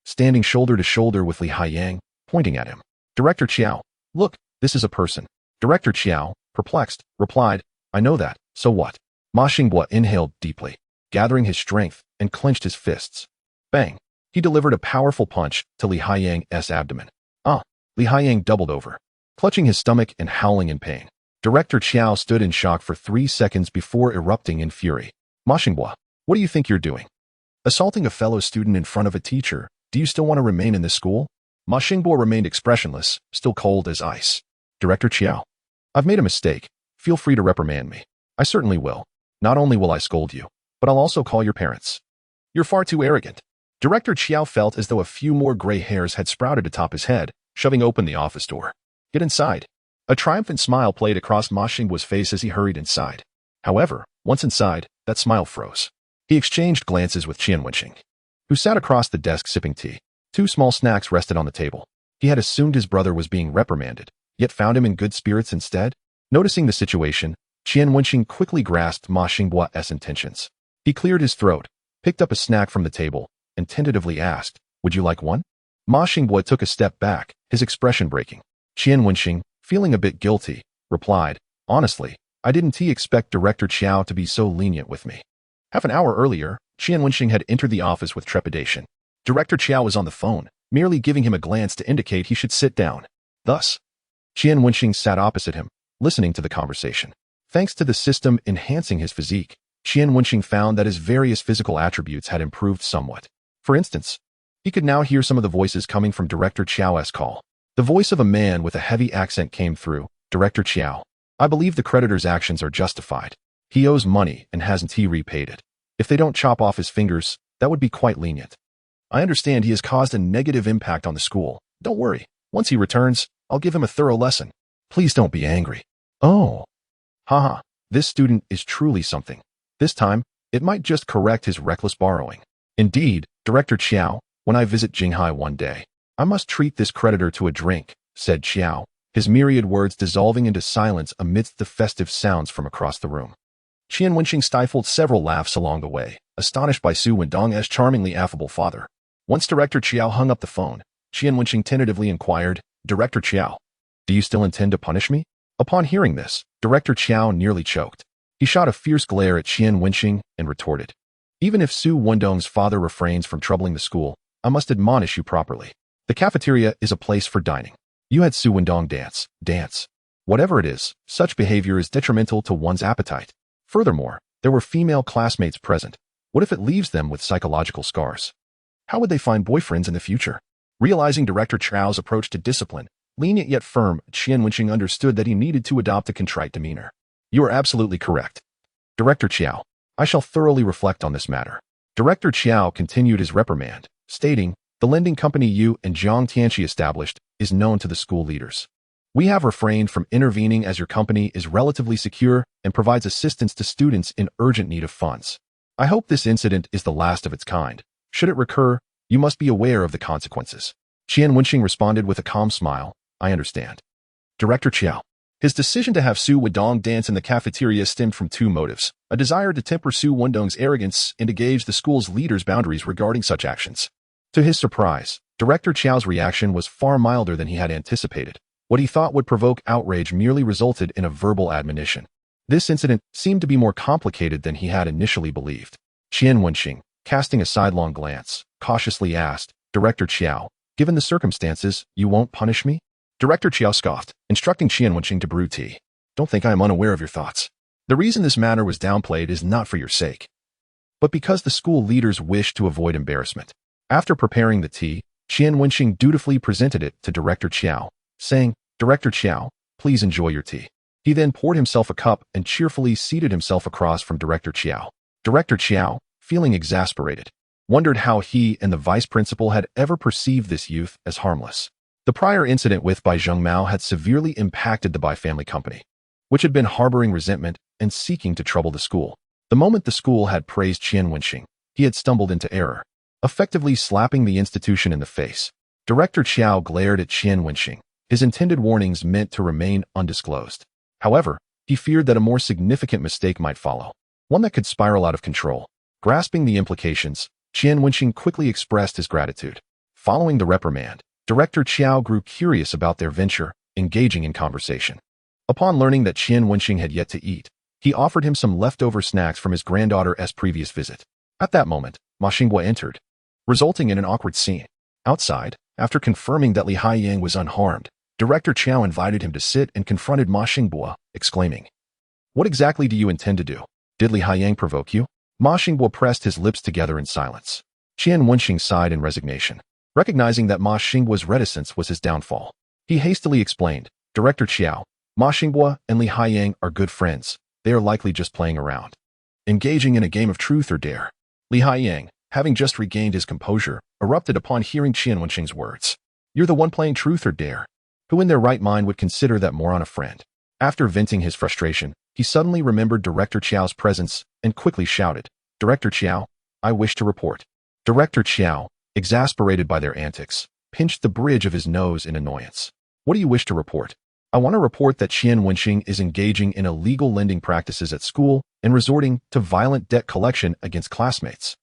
standing shoulder to shoulder with Li Haiyang, pointing at him. Director Qiao, look, this is a person. Director Qiao, perplexed, replied, I know that, so what? Ma Xingbo inhaled deeply, gathering his strength, and clenched his fists. Bang! He delivered a powerful punch to Li Haiyang's abdomen. Li Haiyang doubled over, clutching his stomach and howling in pain. Director Qiao stood in shock for 3 seconds before erupting in fury. Ma Xingbo, what do you think you're doing? Assaulting a fellow student in front of a teacher? Do you still want to remain in this school? Ma Xingbo remained expressionless, still cold as ice. Director Qiao, I've made a mistake. Feel free to reprimand me. I certainly will. Not only will I scold you, but I'll also call your parents. You're far too arrogant. Director Qiao felt as though a few more gray hairs had sprouted atop his head, shoving open the office door. Get inside. A triumphant smile played across Ma Xingbo's face as he hurried inside. However, once inside, that smile froze. He exchanged glances with Qian Wenxing, who sat across the desk sipping tea. 2 small snacks rested on the table. He had assumed his brother was being reprimanded, yet found him in good spirits instead. Noticing the situation, Qian Wenxing quickly grasped Ma Xingbo's intentions. He cleared his throat, picked up a snack from the table, and tentatively asked, Would you like one? Ma Xingbo took a step back, his expression breaking. Qian Wenxing, feeling a bit guilty, replied, Honestly, I didn't expect Director Qiao to be so lenient with me. Half an hour earlier, Qian Wenxing had entered the office with trepidation. Director Qiao was on the phone, merely giving him a glance to indicate he should sit down. Thus, Qian Wenxing sat opposite him, listening to the conversation. Thanks to the system enhancing his physique, Qian Wenxing found that his various physical attributes had improved somewhat. For instance, he could now hear some of the voices coming from Director Qiao's call. The voice of a man with a heavy accent came through. Director Qiao, I believe the creditor's actions are justified. He owes money and hasn't repaid it. If they don't chop off his fingers, that would be quite lenient. I understand he has caused a negative impact on the school. Don't worry. Once he returns, I'll give him a thorough lesson. Please don't be angry. Oh. Haha, this student is truly something. This time, it might just correct his reckless borrowing. Indeed, Director Qiao, when I visit Jinghai one day, I must treat this creditor to a drink, said Qiao, his myriad words dissolving into silence amidst the festive sounds from across the room. Qian Wenxing stifled several laughs along the way, astonished by Su Wendong's charmingly affable father. Once Director Qiao hung up the phone, Qian Wenxing tentatively inquired, Director Qiao, do you still intend to punish me? Upon hearing this, Director Qiao nearly choked. He shot a fierce glare at Qian Wenxing and retorted, Even if Su Wendong's father refrains from troubling the school, I must admonish you properly. The cafeteria is a place for dining. You had Su Wendong dance. Whatever it is, such behavior is detrimental to one's appetite. Furthermore, there were female classmates present. What if it leaves them with psychological scars? How would they find boyfriends in the future? Realizing Director Qiao's approach to discipline, lenient yet firm, Qian Wenxing understood that he needed to adopt a contrite demeanor. You are absolutely correct. Director Qiao, I shall thoroughly reflect on this matter. Director Qiao continued his reprimand, stating, the lending company you and Zhang Tianqi established is known to the school leaders. We have refrained from intervening as your company is relatively secure and provides assistance to students in urgent need of funds. I hope this incident is the last of its kind. Should it recur, you must be aware of the consequences. Qian Wenxing responded with a calm smile, I understand. Director Qiao. His decision to have Su Wendong dance in the cafeteria stemmed from 2 motives, a desire to temper Su Wendong's arrogance and to gauge the school's leaders' boundaries regarding such actions. To his surprise, Director Qiao's reaction was far milder than he had anticipated. What he thought would provoke outrage merely resulted in a verbal admonition. This incident seemed to be more complicated than he had initially believed. Qian Wenxing, casting a sidelong glance, cautiously asked, Director Qiao, given the circumstances, you won't punish me? Director Qiao scoffed, instructing Qian Wenxing to brew tea. Don't think I am unaware of your thoughts. The reason this matter was downplayed is not for your sake, but because the school leaders wish to avoid embarrassment. After preparing the tea, Qian Wenxing dutifully presented it to Director Qiao, saying, "Director Qiao, please enjoy your tea." He then poured himself a cup and cheerfully seated himself across from Director Qiao. Director Qiao, feeling exasperated, wondered how he and the vice principal had ever perceived this youth as harmless. The prior incident with Bai Zhengmao had severely impacted the Bai family company, which had been harboring resentment and seeking to trouble the school. The moment the school had praised Qian Wenxing, he had stumbled into error, effectively slapping the institution in the face. Director Qiao glared at Qian Wenxing. His intended warnings meant to remain undisclosed. However, he feared that a more significant mistake might follow, one that could spiral out of control. Grasping the implications, Qian Wenxing quickly expressed his gratitude. Following the reprimand, Director Qiao grew curious about their venture, engaging in conversation. Upon learning that Qian Wenxing had yet to eat, he offered him some leftover snacks from his granddaughter's previous visit. At that moment, Ma Xinghua entered, resulting in an awkward scene. Outside, after confirming that Li Haiyang was unharmed, Director Qiao invited him to sit and confronted Ma Xinghua, exclaiming, "What exactly do you intend to do? Did Li Haiyang provoke you?" Ma Xinghua pressed his lips together in silence. Qian Wenxing sighed in resignation, recognizing that Ma Xinghua's reticence was his downfall. He hastily explained, "Director Qiao, Ma Xinghua and Li Haiyang are good friends. They are likely just playing around, engaging in a game of truth or dare." Li Haiyang, having just regained his composure, erupted upon hearing Qian Wenxing's words. "You're the one playing truth or dare? Who in their right mind would consider that moron a friend?" After venting his frustration, he suddenly remembered Director Qiao's presence and quickly shouted, "Director Qiao, I wish to report." Director Qiao, exasperated by their antics, pinched the bridge of his nose in annoyance. "What do you wish to report?" "I want to report that Qian Wenxing is engaging in illegal lending practices at school and resorting to violent debt collection against classmates."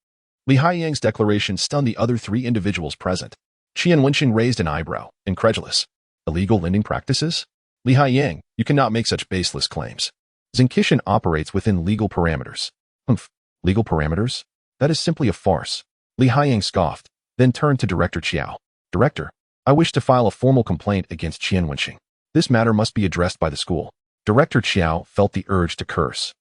Li Haiyang's declaration stunned the other three individuals present. Qian Wenxing raised an eyebrow, incredulous. "Illegal lending practices? Li Haiyang, you cannot make such baseless claims. Zinkishan operates within legal parameters." "Humph, legal parameters? That is simply a farce." Li Haiyang scoffed, then turned to Director Qiao. "Director, I wish to file a formal complaint against Qian Wenxing. This matter must be addressed by the school." Director Qiao felt the urge to curse.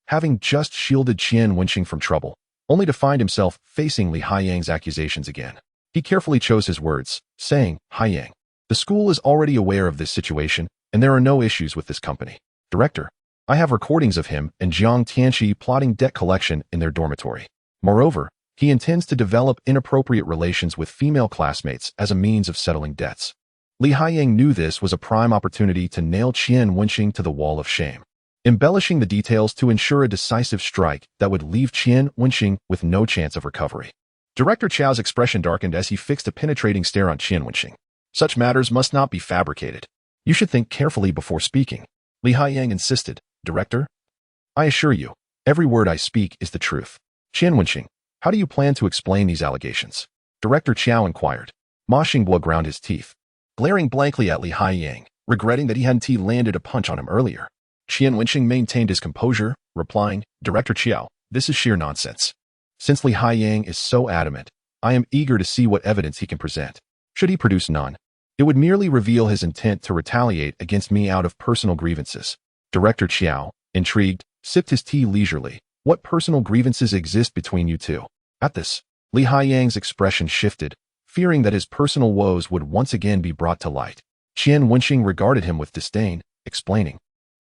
Having just shielded Qian Wenxing from trouble, only to find himself facing Li Haiyang's accusations again, he carefully chose his words, saying, "Haiyang, the school is already aware of this situation, and there are no issues with this company. Director, I have recordings of him and Jiang Tianxi plotting debt collection in their dormitory. Moreover, he intends to develop inappropriate relations with female classmates as a means of settling debts." Li Haiyang knew this was a prime opportunity to nail Qian Wenxing to the wall of shame, embellishing the details to ensure a decisive strike that would leave Qian Wenxing with no chance of recovery. Director Qiao's expression darkened as he fixed a penetrating stare on Qian Wenxing. "Such matters must not be fabricated. You should think carefully before speaking." Li Haiyang insisted, "Director, I assure you, every word I speak is the truth." "Qian Wenxing, how do you plan to explain these allegations?" Director Qiao inquired. Ma Xinghua ground his teeth, glaring blankly at Li Haiyang, regretting that he hadn't landed a punch on him earlier. Qian Wenxing maintained his composure, replying, "Director Qiao, this is sheer nonsense. Since Li Haiyang is so adamant, I am eager to see what evidence he can present. Should he produce none, it would merely reveal his intent to retaliate against me out of personal grievances." Director Qiao, intrigued, sipped his tea leisurely. "What personal grievances exist between you two?" At this, Li Haiyang's expression shifted, fearing that his personal woes would once again be brought to light. Qian Wenxing regarded him with disdain, explaining,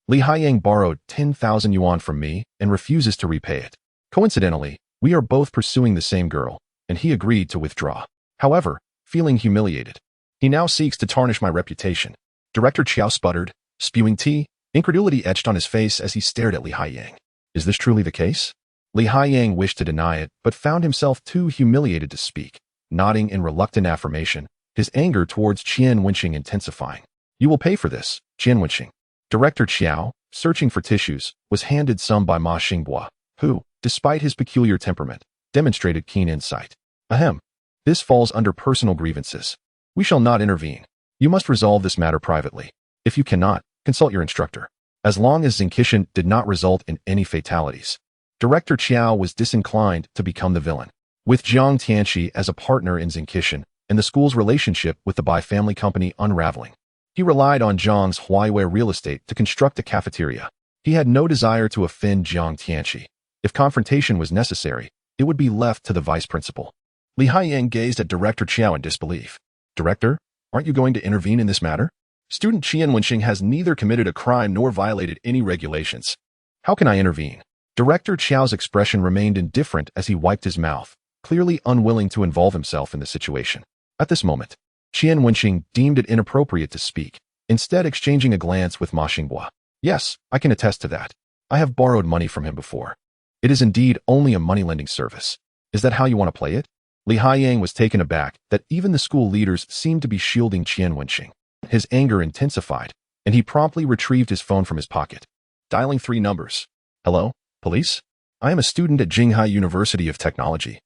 "Li Haiyang borrowed 10,000 yuan from me and refuses to repay it. Coincidentally, we are both pursuing the same girl, and he agreed to withdraw. However, feeling humiliated, he now seeks to tarnish my reputation." Director Qiao sputtered, spewing tea. Incredulity etched on his face as he stared at Li Haiyang. "Is this truly the case?" Li Haiyang wished to deny it, but found himself too humiliated to speak. Nodding in reluctant affirmation, his anger towards Qian Wenxing intensifying. "You will pay for this, Qian Wenxing." Director Qiao, searching for tissues, was handed some by Ma Xinghua, who, despite his peculiar temperament, demonstrated keen insight. "Ahem. This falls under personal grievances. We shall not intervene. You must resolve this matter privately. If you cannot, consult your instructor." As long as Zinkishan did not result in any fatalities, Director Qiao was disinclined to become the villain. With Jiang Tianxi as a partner in Zinkishan and the school's relationship with the Bai family company unraveling, he relied on Jiang's Huaiwei real estate to construct a cafeteria. He had no desire to offend Jiang Tianxi. If confrontation was necessary, it would be left to the vice principal. Li Haiyang gazed at Director Qiao in disbelief. Director, aren't you going to intervene in this matter? Student Qian Wenxing has neither committed a crime nor violated any regulations. How can I intervene? Director Qiao's expression remained indifferent as he wiped his mouth, clearly unwilling to involve himself in the situation. At this moment, Qian Wenxing deemed it inappropriate to speak, instead exchanging a glance with Ma Xinghua. Yes, I can attest to that. I have borrowed money from him before. It is indeed only a money-lending service. Is that how you want to play it? Li Haiyang was taken aback that even the school leaders seemed to be shielding Qian Wenxing. His anger intensified, and he promptly retrieved his phone from his pocket, dialing 3 numbers. Hello, police? I am a student at Jinghai University of Technology,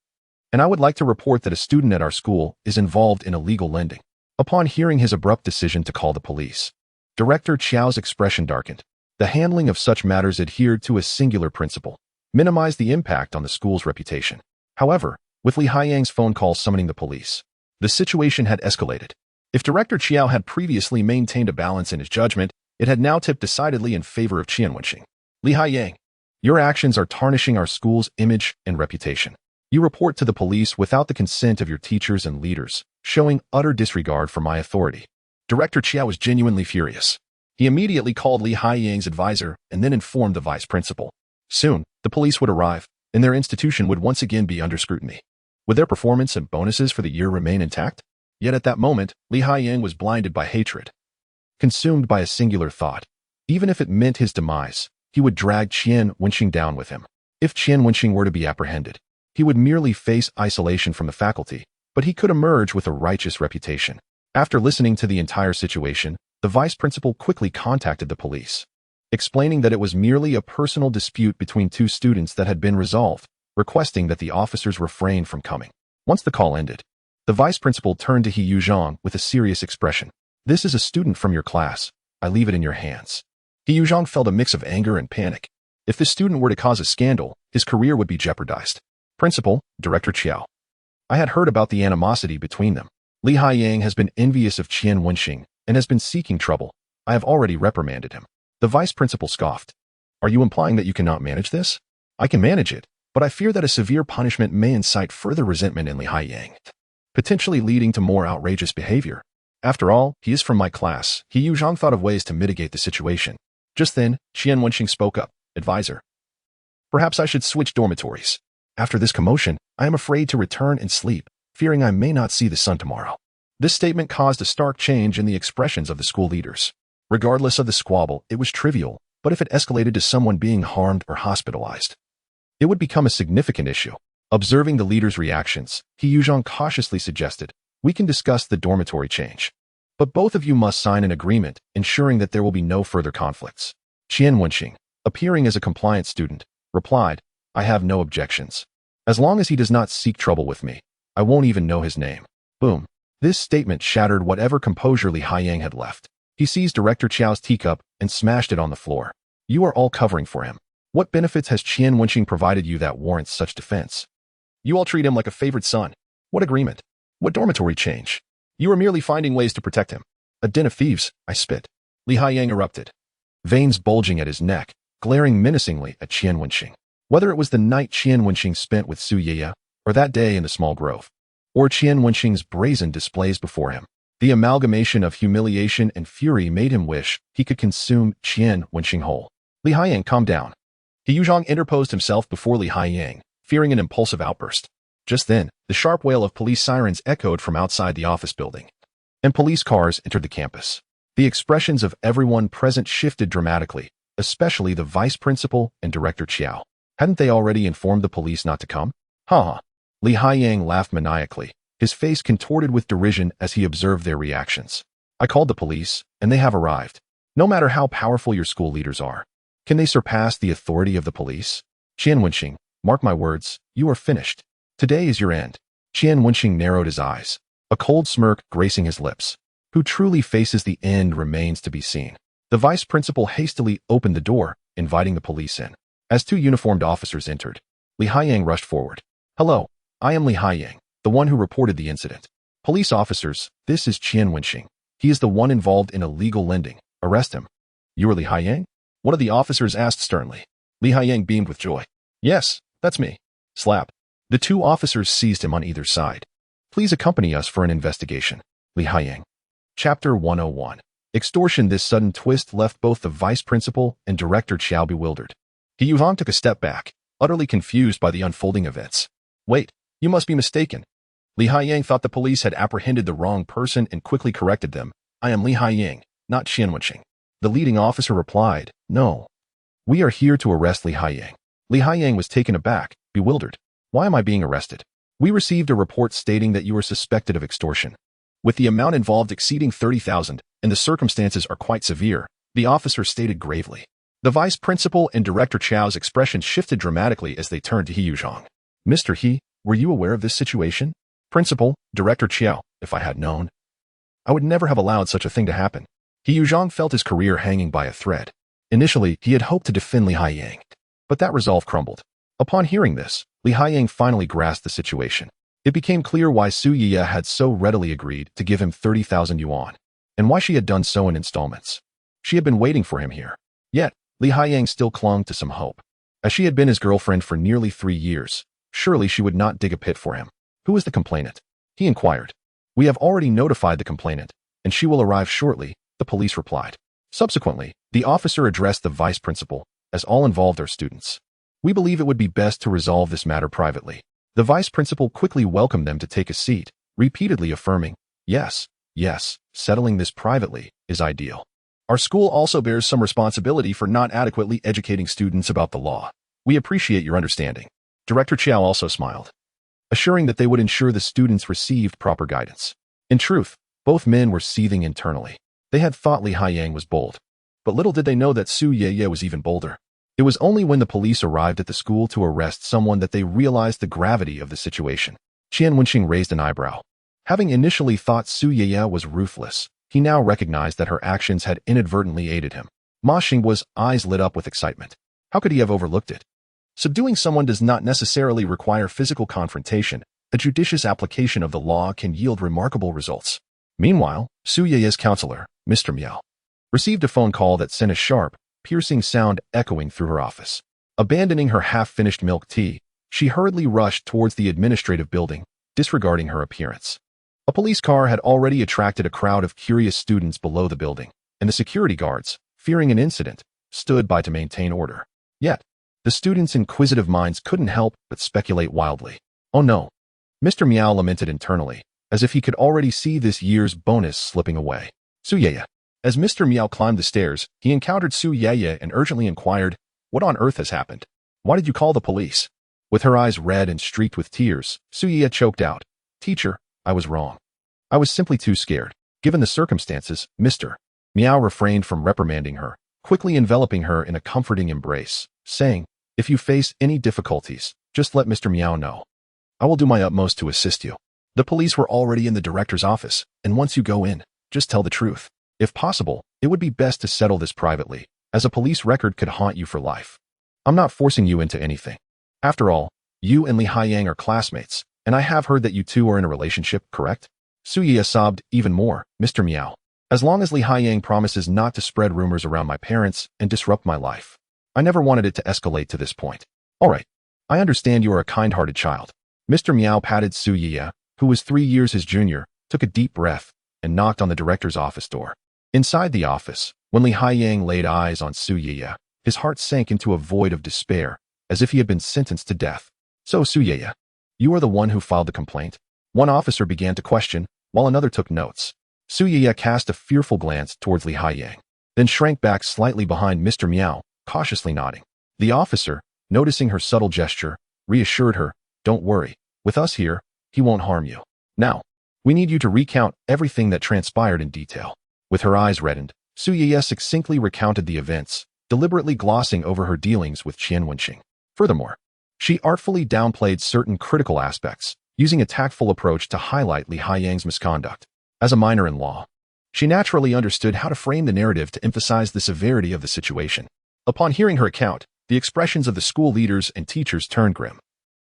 and I would like to report that a student at our school is involved in illegal lending. Upon hearing his abrupt decision to call the police, Director Qiao's expression darkened. The handling of such matters adhered to a singular principle: minimize the impact on the school's reputation. However, with Li Haiyang's phone call summoning the police, the situation had escalated. If Director Qiao had previously maintained a balance in his judgment, it had now tipped decidedly in favor of Qian Wenxing. Li Haiyang, your actions are tarnishing our school's image and reputation. You report to the police without the consent of your teachers and leaders, showing utter disregard for my authority. Director Qiao was genuinely furious. He immediately called Li Haiyang's advisor and then informed the vice principal. Soon, the police would arrive, and their institution would once again be under scrutiny. Would their performance and bonuses for the year remain intact? Yet at that moment, Li Haiyang was blinded by hatred. Consumed by a singular thought, even if it meant his demise, he would drag Qian Wenxing down with him. If Qian Wenxing were to be apprehended, he would merely face isolation from the faculty, but he could emerge with a righteous reputation. After listening to the entire situation, the vice principal quickly contacted the police, explaining that it was merely a personal dispute between 2 students that had been resolved, requesting that the officers refrain from coming. Once the call ended, the vice principal turned to He Yuzhong with a serious expression. This is a student from your class. I leave it in your hands. He Yuzhong felt a mix of anger and panic. If this student were to cause a scandal, his career would be jeopardized. Principal, Director Qiao. I had heard about the animosity between them. Li Haiyang has been envious of Qian Wenxing and has been seeking trouble. I have already reprimanded him. The vice principal scoffed. Are you implying that you cannot manage this? I can manage it, but I fear that a severe punishment may incite further resentment in Li Haiyang, potentially leading to more outrageous behavior. After all, he is from my class. He Yuzhong thought of ways to mitigate the situation. Just then, Qian Wenxing spoke up. Advisor. Perhaps I should switch dormitories. After this commotion, I am afraid to return and sleep, fearing I may not see the sun tomorrow. This statement caused a stark change in the expressions of the school leaders. Regardless of the squabble, it was trivial, but if it escalated to someone being harmed or hospitalized, it would become a significant issue. Observing the leaders' reactions, He Yuzhong cautiously suggested, we can discuss the dormitory change. But both of you must sign an agreement, ensuring that there will be no further conflicts. Qian Wenxing, appearing as a compliant student, replied, I have no objections. As long as he does not seek trouble with me, I won't even know his name. Boom. This statement shattered whatever composure Li Haiyang had left. He seized Director Qiao's teacup and smashed it on the floor. You are all covering for him. What benefits has Qian Wenxing provided you that warrants such defense? You all treat him like a favorite son. What agreement? What dormitory change? You are merely finding ways to protect him. A den of thieves, I spit. Li Haiyang erupted, veins bulging at his neck, glaring menacingly at Qian Wenxing. Whether it was the night Qian Wenxing spent with Su Yeye, or that day in the small grove, or Qian Wenxing's brazen displays before him, the amalgamation of humiliation and fury made him wish he could consume Qian Wenxing whole. Li Haiyang, calm down. He Yuzhong interposed himself before Li Haiyang, fearing an impulsive outburst. Just then, the sharp wail of police sirens echoed from outside the office building, and police cars entered the campus. The expressions of everyone present shifted dramatically, especially the vice principal and Director Qiao. Hadn't they already informed the police not to come? Ha! Li Haiyang laughed maniacally, his face contorted with derision as he observed their reactions. I called the police, and they have arrived. No matter how powerful your school leaders are, can they surpass the authority of the police? Qian Wenxing, mark my words, you are finished. Today is your end. Qian Wenxing narrowed his eyes, a cold smirk gracing his lips. Who truly faces the end remains to be seen. The vice principal hastily opened the door, inviting the police in. As 2 uniformed officers entered, Li Haiyang rushed forward. Hello, I am Li Haiyang, the one who reported the incident. Police officers, this is Qian Wenxing. He is the one involved in illegal lending. Arrest him. You are Li Haiyang? One of the officers asked sternly. Li Haiyang beamed with joy. Yes, that's me. Slap. The two officers seized him on either side. Please accompany us for an investigation. Li Haiyang. Chapter 101. Extortion. This sudden twist left both the vice principal and director Qiao bewildered. He Yuzhong took a step back, utterly confused by the unfolding events. Wait, you must be mistaken. Li Haiyang thought the police had apprehended the wrong person and quickly corrected them. I am Li Haiyang, not Qian Wenxing. The leading officer replied, No. We are here to arrest Li Haiyang. Li Haiyang was taken aback, bewildered. Why am I being arrested? We received a report stating that you are suspected of extortion. With the amount involved exceeding 30,000, and the circumstances are quite severe, the officer stated gravely. The vice principal and director Chao's expressions shifted dramatically as they turned to He Yuzhong. Mr. He, were you aware of this situation? Principal, Director Qiao, if I had known, I would never have allowed such a thing to happen. He Yuzhong felt his career hanging by a thread. Initially, he had hoped to defend Li Haiyang, but that resolve crumbled. Upon hearing this, Li Haiyang finally grasped the situation. It became clear why Su Yiya had so readily agreed to give him 30,000 yuan, and why she had done so in installments. She had been waiting for him here. Yet, Li Haiyang still clung to some hope. As she had been his girlfriend for nearly 3 years, surely she would not dig a pit for him. Who is the complainant? He inquired. We have already notified the complainant, and she will arrive shortly, the police replied. Subsequently, the officer addressed the vice principal, as all involved are students. We believe it would be best to resolve this matter privately. The vice principal quickly welcomed them to take a seat, repeatedly affirming, Yes, settling this privately is ideal. Our school also bears some responsibility for not adequately educating students about the law. We appreciate your understanding. Director Qiao also smiled, assuring that they would ensure the students received proper guidance. In truth, both men were seething internally. They had thought Li Haiyang was bold, but little did they know that Su Yiya was even bolder. It was only when the police arrived at the school to arrest someone that they realized the gravity of the situation. Qian Wenxing raised an eyebrow. Having initially thought Su Yiya was ruthless, he now recognized that her actions had inadvertently aided him. Ma Xingguo's eyes lit up with excitement. How could he have overlooked it? Subduing someone does not necessarily require physical confrontation. A judicious application of the law can yield remarkable results. Meanwhile, Su Yiya's counselor, Mr. Miao, received a phone call that sent a sharp, piercing sound echoing through her office. Abandoning her half-finished milk tea, she hurriedly rushed towards the administrative building, disregarding her appearance. A police car had already attracted a crowd of curious students below the building, and the security guards, fearing an incident, stood by to maintain order. Yet, the students' inquisitive minds couldn't help but speculate wildly. Oh no. Mr. Miao lamented internally, as if he could already see this year's bonus slipping away. Su Yiya. As Mr. Miao climbed the stairs, he encountered Su Yiya and urgently inquired, What on earth has happened? Why did you call the police? With her eyes red and streaked with tears, Su Yiya choked out, Teacher, I was wrong. I was simply too scared. Given the circumstances, Mr. Miao refrained from reprimanding her, quickly enveloping her in a comforting embrace, saying, If you face any difficulties, just let Mr. Miao know. I will do my utmost to assist you. The police were already in the director's office, and once you go in, just tell the truth. If possible, it would be best to settle this privately, as a police record could haunt you for life. I'm not forcing you into anything. After all, you and Li Haiyang are classmates, and I have heard that you two are in a relationship, correct? Su Yiya sobbed even more, Mr. Miao. As long as Li Haiyang promises not to spread rumors around my parents and disrupt my life. I never wanted it to escalate to this point. All right. I understand you are a kind-hearted child. Mr. Miao patted Su Yiya, who was 3 years his junior, took a deep breath, and knocked on the director's office door. Inside the office, when Li Haiyang laid eyes on Su Yiya, his heart sank into a void of despair, as if he had been sentenced to death. So Su Yiya, you are the one who filed the complaint? One officer began to question, while another took notes. Su Yiya cast a fearful glance towards Li Haiyang, then shrank back slightly behind Mr. Miao, cautiously nodding. The officer, noticing her subtle gesture, reassured her, Don't worry, with us here, he won't harm you. Now, we need you to recount everything that transpired in detail. With her eyes reddened, Su Yiya succinctly recounted the events, deliberately glossing over her dealings with Qian Wenxing. Furthermore, she artfully downplayed certain critical aspects, using a tactful approach to highlight Li Haiyang's misconduct. As a minor in law, she naturally understood how to frame the narrative to emphasize the severity of the situation. Upon hearing her account, the expressions of the school leaders and teachers turned grim.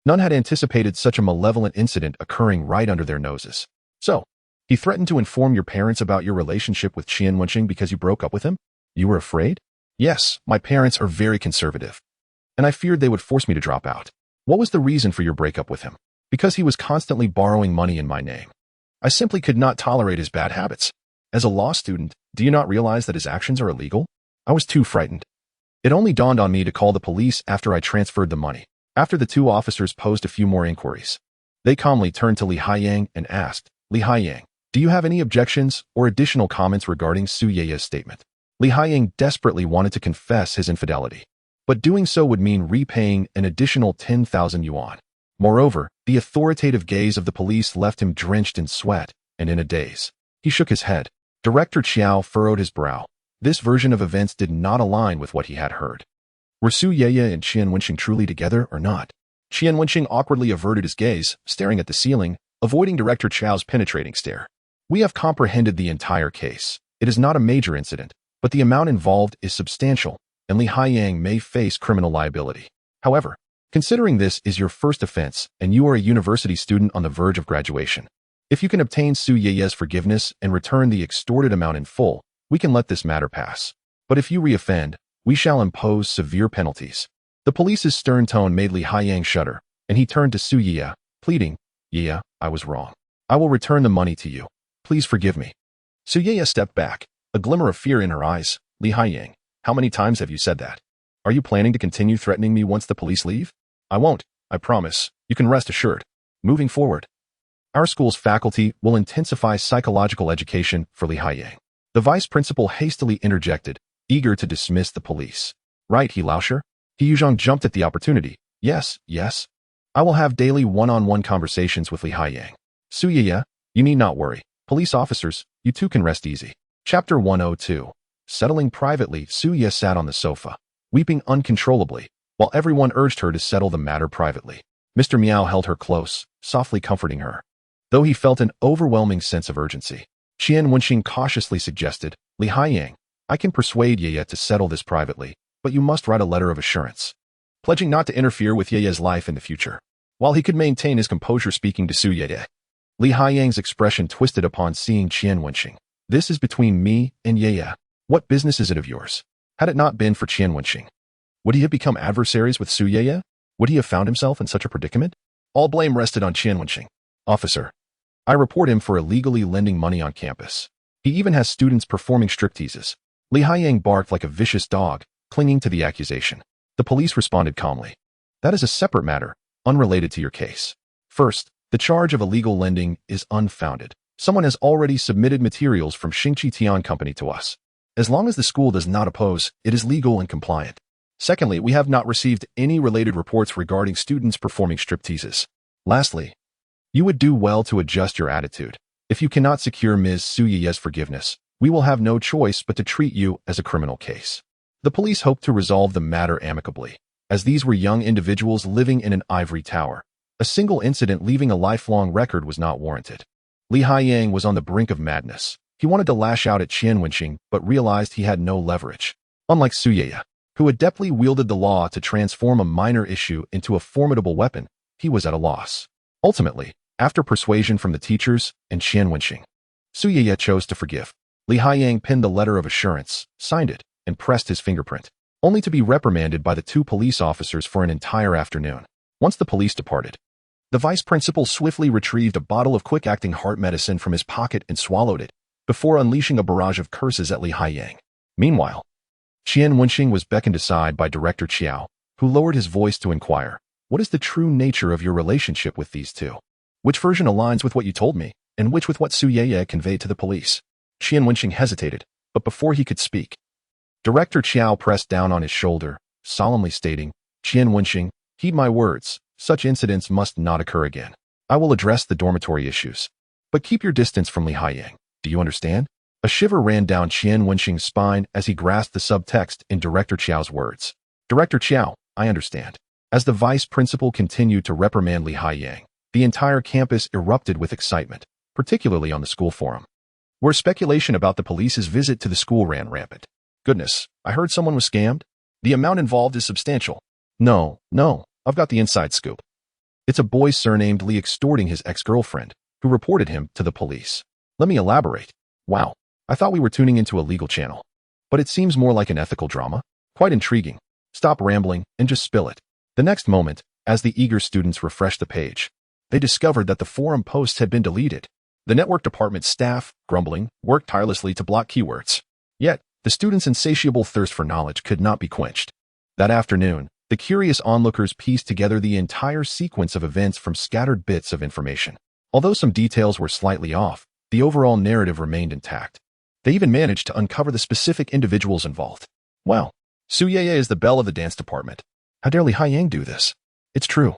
None had anticipated such a malevolent incident occurring right under their noses. So, he threatened to inform your parents about your relationship with Qian Wenxing because you broke up with him? You were afraid? Yes, my parents are very conservative, and I feared they would force me to drop out. What was the reason for your breakup with him? Because he was constantly borrowing money in my name. I simply could not tolerate his bad habits. As a law student, do you not realize that his actions are illegal? I was too frightened. It only dawned on me to call the police after I transferred the money. After the two officers posed a few more inquiries, they calmly turned to Li Haiyang and asked, Li Haiyang, do you have any objections or additional comments regarding Su Ye's statement? Li Haiyang desperately wanted to confess his infidelity, but doing so would mean repaying an additional 10,000 yuan. Moreover, the authoritative gaze of the police left him drenched in sweat and in a daze. He shook his head. Director Qiao furrowed his brow. This version of events did not align with what he had heard. Were Su Ye and Qian Wenxing truly together or not? Qian Wenxing awkwardly averted his gaze, staring at the ceiling, avoiding Director Qiao's penetrating stare. We have comprehended the entire case. It is not a major incident, but the amount involved is substantial, and Li Haiyang may face criminal liability. However, considering this is your first offense and you are a university student on the verge of graduation, if you can obtain Su Ye's forgiveness and return the extorted amount in full, we can let this matter pass. But if you reoffend, we shall impose severe penalties. The police's stern tone made Li Haiyang shudder, and he turned to Su Ye, pleading, Ye, I was wrong. I will return the money to you. Please forgive me. Su Ye stepped back, a glimmer of fear in her eyes. Li Haiyang, how many times have you said that? Are you planning to continue threatening me once the police leave? I won't, I promise. You can rest assured. Moving forward, our school's faculty will intensify psychological education for Li Haiyang. The vice principal hastily interjected, eager to dismiss the police. Right, He Laosher? He Yuzhong jumped at the opportunity. Yes. I will have daily one-on-one conversations with Li Haiyang. Su Ye, you need not worry. Police officers, you too can rest easy. Chapter 102. Settling privately, Su Ye sat on the sofa, weeping uncontrollably, while everyone urged her to settle the matter privately. Mr. Miao held her close, softly comforting her, though he felt an overwhelming sense of urgency. Qian Wenxing cautiously suggested, Li Haiyang, I can persuade Ye to settle this privately, but you must write a letter of assurance, pledging not to interfere with Ye's life in the future. While he could maintain his composure speaking to Su Ye, Li Haiyang's expression twisted upon seeing Qian Wenxing. This is between me and Ye. What business is it of yours? Had it not been for Qian Wenxing, would he have become adversaries with Su Ye? Would he have found himself in such a predicament? All blame rested on Qian Wenxing. Officer, I report him for illegally lending money on campus. He even has students performing stripteases. Li Haiyang barked like a vicious dog, clinging to the accusation. The police responded calmly. That is a separate matter, unrelated to your case. First, the charge of illegal lending is unfounded. Someone has already submitted materials from Xingqi Tian Company to us. As long as the school does not oppose, it is legal and compliant. Secondly, we have not received any related reports regarding students performing stripteases. Lastly, you would do well to adjust your attitude. If you cannot secure Ms. Su Ye's forgiveness, we will have no choice but to treat you as a criminal case. The police hoped to resolve the matter amicably, as these were young individuals living in an ivory tower. A single incident leaving a lifelong record was not warranted. Li Haiyang was on the brink of madness. He wanted to lash out at Qian Wenxing, but realized he had no leverage. Unlike Su Ye, who adeptly wielded the law to transform a minor issue into a formidable weapon, he was at a loss. Ultimately, after persuasion from the teachers and Qian Wenxing, Su Ye chose to forgive. Li Haiyang pinned the letter of assurance, signed it, and pressed his fingerprint, only to be reprimanded by the two police officers for an entire afternoon. Once the police departed, the vice principal swiftly retrieved a bottle of quick-acting heart medicine from his pocket and swallowed it, before unleashing a barrage of curses at Li Haiyang. Meanwhile, Qian Wenxing was beckoned aside by Director Qiao, who lowered his voice to inquire, what is the true nature of your relationship with these two? Which version aligns with what you told me, and which with what Su Ye conveyed to the police? Qian Wenxing hesitated, but before he could speak, Director Qiao pressed down on his shoulder, solemnly stating, Qian Wenxing, heed my words, such incidents must not occur again. I will address the dormitory issues, but keep your distance from Li Haiyang. Do you understand? A shiver ran down Qian Wenxing's spine as he grasped the subtext in Director Qiao's words. Director Qiao, I understand. As the vice principal continued to reprimand Li Haiyang, the entire campus erupted with excitement, particularly on the school forum, where speculation about the police's visit to the school ran rampant. Goodness, I heard someone was scammed? The amount involved is substantial. No, I've got the inside scoop. It's a boy surnamed Li extorting his ex-girlfriend, who reported him to the police. Let me elaborate. Wow, I thought we were tuning into a legal channel. But it seems more like an ethical drama. Quite intriguing. Stop rambling and just spill it. The next moment, As the eager students refreshed the page, they discovered that the forum posts had been deleted. The network department staff, grumbling, worked tirelessly to block keywords. Yet, the students' insatiable thirst for knowledge could not be quenched. That afternoon, the curious onlookers pieced together the entire sequence of events from scattered bits of information. Although some details were slightly off, the overall narrative remained intact. They even managed to uncover the specific individuals involved. Well, Su Yeye is the belle of the dance department. How dare Li Haiyang do this? It's true.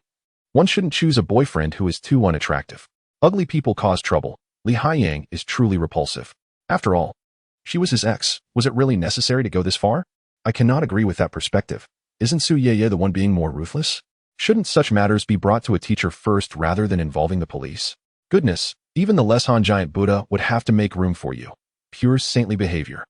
One shouldn't choose a boyfriend who is too unattractive. Ugly people cause trouble. Li Haiyang is truly repulsive. After all, she was his ex. Was it really necessary to go this far? I cannot agree with that perspective. Isn't Su Yeye the one being more ruthless? Shouldn't such matters be brought to a teacher first rather than involving the police? Goodness, even the Leshan giant Buddha would have to make room for you. Pure saintly behavior.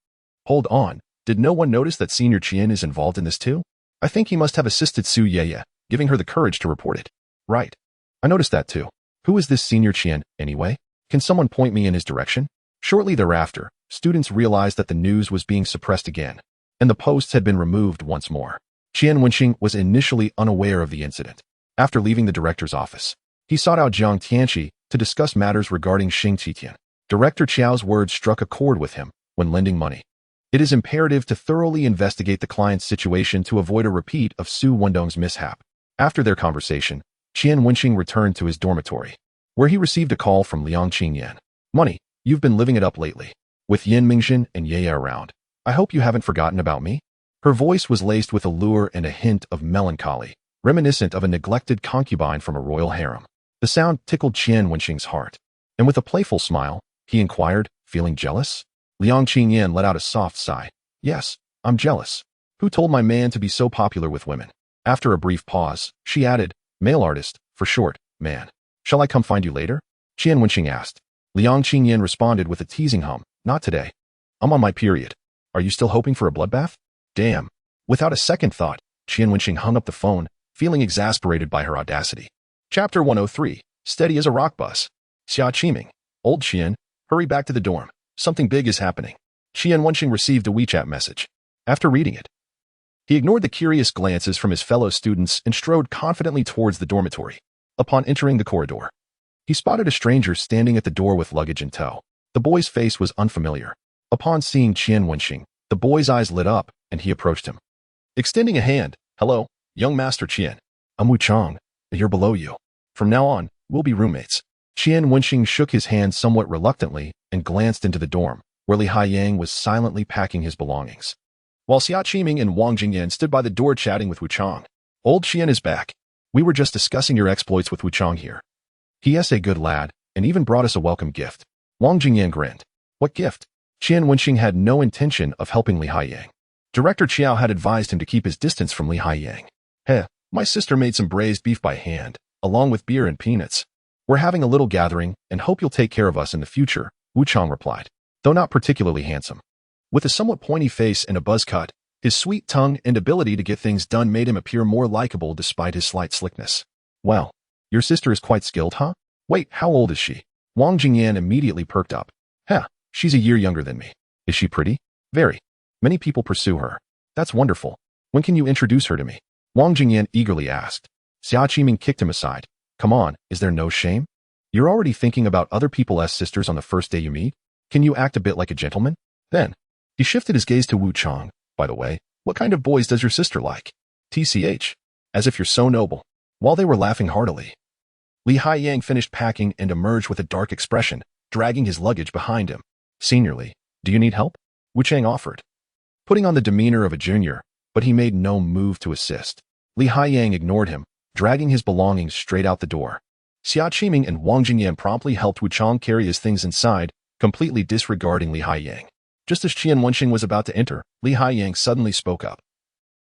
Hold on, did no one notice that Senior Qian is involved in this too? I think he must have assisted Su Yeye, giving her the courage to report it. Right. I noticed that too. Who is this Senior Qian, anyway? Can someone point me in his direction? Shortly thereafter, students realized that the news was being suppressed again, and the posts had been removed once more. Qian Wenxing was initially unaware of the incident. After leaving the director's office, he sought out Jiang Tianqi to discuss matters regarding Xing Qitian. Director Qiao's words struck a chord with him when lending money. It is imperative to thoroughly investigate the client's situation to avoid a repeat of Su Wendong's mishap. After their conversation, Qian Wenxing returned to his dormitory, where he received a call from Liang Qingyan. Money, you've been living it up lately. With Yin Mingxin and Yeye around, I hope you haven't forgotten about me? Her voice was laced with allure and a hint of melancholy, reminiscent of a neglected concubine from a royal harem. The sound tickled Qian Wenxing's heart, and with a playful smile, he inquired, feeling jealous? Liang Qingyan let out a soft sigh. Yes, I'm jealous. Who told my man to be so popular with women? After a brief pause, she added, male artist, for short, man. Shall I come find you later? Qian Wenxing asked. Liang Qingyan responded with a teasing hum, not today. I'm on my period. Are you still hoping for a bloodbath? Damn. Without a second thought, Qian Wenxing hung up the phone, feeling exasperated by her audacity. Chapter 103, Steady as a Rock Bus. Xia Qiming. Old Qian, hurry back to the dorm. Something big is happening. Qian Wenxing received a WeChat message. After reading it, he ignored the curious glances from his fellow students and strode confidently towards the dormitory. Upon entering the corridor, he spotted a stranger standing at the door with luggage in tow. The boy's face was unfamiliar. Upon seeing Qian Wenxing, the boy's eyes lit up, and he approached him. Extending a hand, hello, young Master Qian. I'm Wu Chang, a year below you. From now on, we'll be roommates. Qian Wenxing shook his hand somewhat reluctantly and glanced into the dorm, where Li Haiyang was silently packing his belongings, while Xia Qiming and Wang Jingyan stood by the door chatting with Wu Chang. Old Qian is back. We were just discussing your exploits with Wu Chang here. He is a good lad, and even brought us a welcome gift. Wang Jingyan grinned. What gift? Qian Wenxing had no intention of helping Li Haiyang. Director Qiao had advised him to keep his distance from Li Haiyang. Heh, my sister made some braised beef by hand, along with beer and peanuts. We're having a little gathering, and hope you'll take care of us in the future, Wu Chang replied, though not particularly handsome. With a somewhat pointy face and a buzz cut, his sweet tongue and ability to get things done made him appear more likable despite his slight slickness. Well, your sister is quite skilled, huh? Wait, how old is she? Wang Jingyan immediately perked up. Heh, she's a year younger than me. Is she pretty? Very. Many people pursue her. That's wonderful. When can you introduce her to me? Wang Jingyan eagerly asked. Xia Qiming kicked him aside. Come on, is there no shame? You're already thinking about other people's sisters on the first day you meet? Can you act a bit like a gentleman? Then, he shifted his gaze to Wu Chang. By the way, what kind of boys does your sister like? TCH. As if you're so noble. While they were laughing heartily, Li Haiyang finished packing and emerged with a dark expression, dragging his luggage behind him. Seniorly, do you need help? Wu Chang offered, putting on the demeanor of a junior, but he made no move to assist. Li Haiyang ignored him, dragging his belongings straight out the door. Xia Qiming and Wang Jingyan promptly helped Wu Chang carry his things inside, completely disregarding Li Haiyang. Just as Qian Wenxing was about to enter, Li Haiyang suddenly spoke up.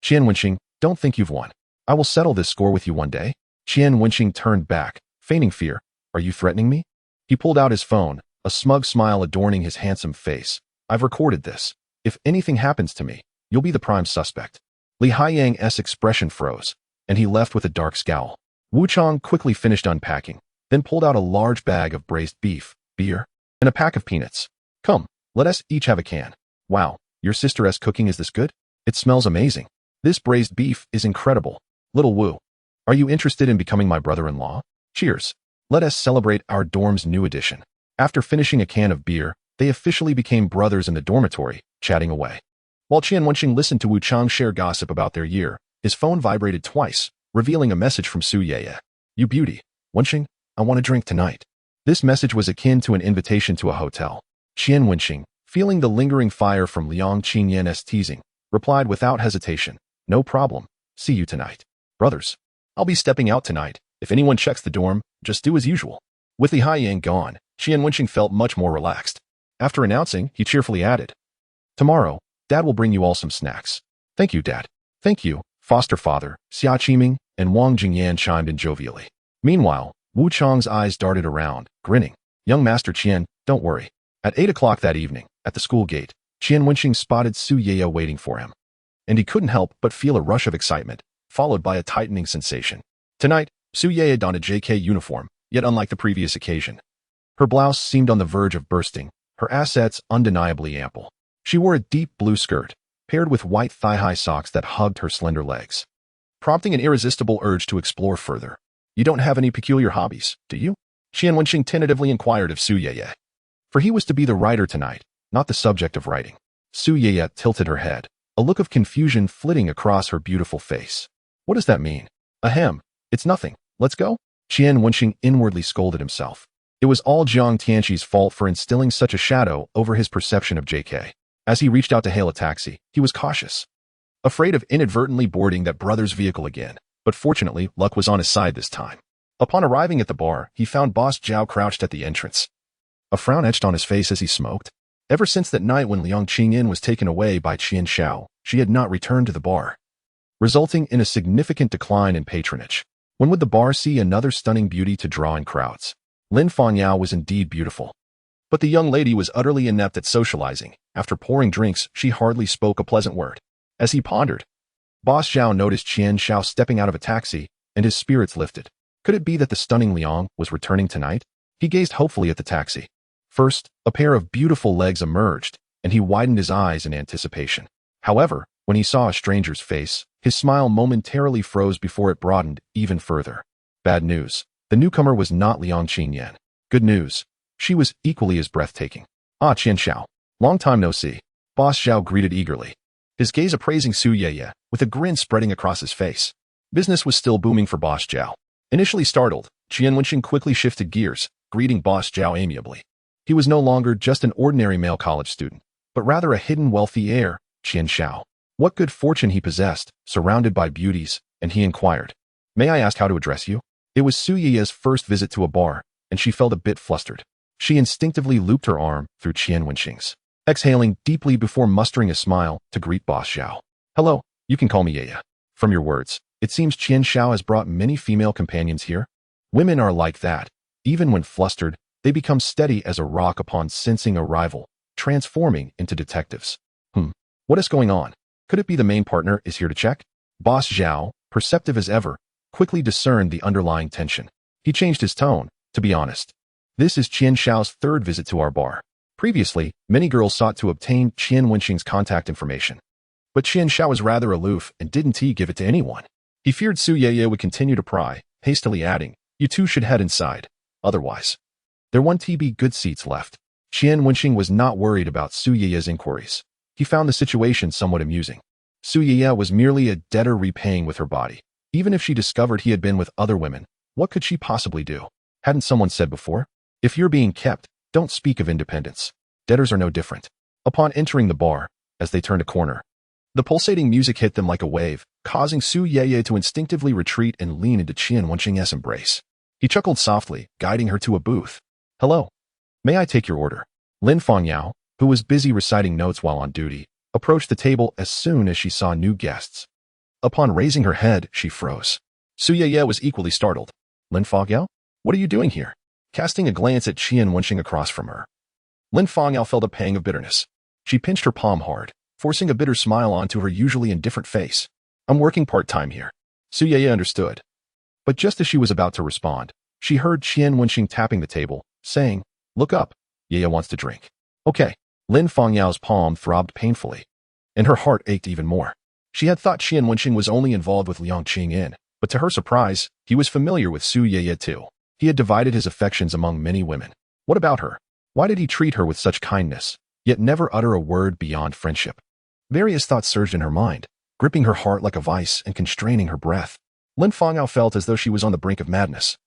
Qian Wenxing, don't think you've won. I will settle this score with you one day. Qian Wenxing turned back, feigning fear. Are you threatening me? He pulled out his phone, a smug smile adorning his handsome face. I've recorded this. If anything happens to me, you'll be the prime suspect. Li Haiyang's expression froze, and he left with a dark scowl. Wu Chang quickly finished unpacking, then pulled out a large bag of braised beef, beer, and a pack of peanuts. Come, let us each have a can. Wow, your sister's cooking is this good? It smells amazing. This braised beef is incredible. Little Wu, Are you interested in becoming my brother-in-law? Cheers. Let us celebrate our dorm's new addition. After finishing a can of beer, they officially became brothers in the dormitory, chatting away. While Qian Wenxing listened to Wu Chang share gossip about their year, his phone vibrated twice, revealing a message from Su Yeye. You beauty. Wenxing, I want a drink tonight. This message was akin to an invitation to a hotel. Qian Wenxing, feeling the lingering fire from Liang Qingyan's teasing, replied without hesitation, no problem. See you tonight. Brothers. I'll be stepping out tonight. If anyone checks the dorm, just do as usual. With Li Haiyang gone, Qian Wenxing felt much more relaxed. After announcing, he cheerfully added, Tomorrow, Dad will bring you all some snacks. Thank you, Dad. Thank you, foster father, Xia Qiming, and Wang Jingyan chimed in jovially. Meanwhile, Wu Chang's eyes darted around, grinning. Young Master Qian, don't worry. At 8 o'clock that evening, at the school gate, Qian Wenxing spotted Su Yeye waiting for him. And he couldn't help but feel a rush of excitement, followed by a tightening sensation. Tonight, Su Yeye donned a JK uniform, yet unlike the previous occasion. Her blouse seemed on the verge of bursting, her assets undeniably ample. She wore a deep blue skirt, paired with white thigh-high socks that hugged her slender legs, prompting an irresistible urge to explore further. You don't have any peculiar hobbies, do you? Qian Wenxing tentatively inquired of Su Yeye. For he was to be the writer tonight, not the subject of writing. Su Yeye tilted her head, a look of confusion flitting across her beautiful face. What does that mean? Ahem, it's nothing. Let's go? Qian Wenxing inwardly scolded himself. It was all Jiang Tianxi's fault for instilling such a shadow over his perception of JK. As he reached out to hail a taxi, he was cautious, afraid of inadvertently boarding that brother's vehicle again. But fortunately, luck was on his side this time. Upon arriving at the bar, he found Boss Zhao crouched at the entrance. A frown etched on his face as he smoked. Ever since that night when Liang Qingyan was taken away by Qian Xiao, she had not returned to the bar, resulting in a significant decline in patronage. When would the bar see another stunning beauty to draw in crowds? Lin Fangyao was indeed beautiful. But the young lady was utterly inept at socializing. After pouring drinks, she hardly spoke a pleasant word. As he pondered, Boss Zhao noticed Qian Xiao stepping out of a taxi, and his spirits lifted. Could it be that the stunning Liang was returning tonight? He gazed hopefully at the taxi. First, a pair of beautiful legs emerged, and he widened his eyes in anticipation. However, when he saw a stranger's face, his smile momentarily froze before it broadened even further. Bad news. The newcomer was not Liang Qingyan. Good news. She was equally as breathtaking. Ah, Qian Xiao. Long time no see. Boss Zhao greeted eagerly, his gaze appraising Su Yeye, with a grin spreading across his face. Business was still booming for Boss Zhao. Initially startled, Qian Wenxing quickly shifted gears, greeting Boss Zhao amiably. He was no longer just an ordinary male college student, but rather a hidden wealthy heir, Qian Xiao. What good fortune he possessed, surrounded by beauties, and he inquired, May I ask how to address you? It was Su Yeye's first visit to a bar, and she felt a bit flustered. She instinctively looped her arm through Qian Wenxing's, exhaling deeply before mustering a smile to greet Boss Zhao. Hello, you can call me Yeye. From your words, it seems Qian Xiao has brought many female companions here. Women are like that. Even when flustered, they become steady as a rock upon sensing a rival, transforming into detectives. What is going on? Could it be the main partner is here to check? Boss Zhao, perceptive as ever, quickly discerned the underlying tension. He changed his tone, to be honest. This is Qian Xiao's third visit to our bar. Previously, many girls sought to obtain Qian Wenxing's contact information. But Qian Xiao was rather aloof and didn't give it to anyone. He feared Su Yeye would continue to pry, hastily adding, You two should head inside. Otherwise, there won't be good seats left. Qian Wenxing was not worried about Su Yeye's inquiries. He found the situation somewhat amusing. Su Yeye was merely a debtor repaying with her body. Even if she discovered he had been with other women, what could she possibly do? Hadn't someone said before? If you're being kept, don't speak of independence. Debtors are no different. Upon entering the bar, as they turned a corner, the pulsating music hit them like a wave, causing Su Yeye to instinctively retreat and lean into Qian Wenxing's embrace. He chuckled softly, guiding her to a booth. Hello. May I take your order? Lin Fangyao, who was busy reciting notes while on duty, approached the table as soon as she saw new guests. Upon raising her head, she froze. Su Yeye was equally startled. Lin Fangyao? What are you doing here? Casting a glance at Qian Wenxing across from her, Lin Fangyao felt a pang of bitterness. She pinched her palm hard, forcing a bitter smile onto her usually indifferent face. I'm working part-time here. Su Yeye understood. But just as she was about to respond, she heard Qian Wenxing tapping the table, saying, Look up. Yeye wants to drink. Okay. Lin Fangyao's palm throbbed painfully, and her heart ached even more. She had thought Qian Wenxing was only involved with Liang Qingyan, But to her surprise, he was familiar with Su Yeye too. He had divided his affections among many women. What about her? Why did he treat her with such kindness, yet never utter a word beyond friendship? Various thoughts surged in her mind, gripping her heart like a vice and constraining her breath. Lin Fengyao felt as though she was on the brink of madness,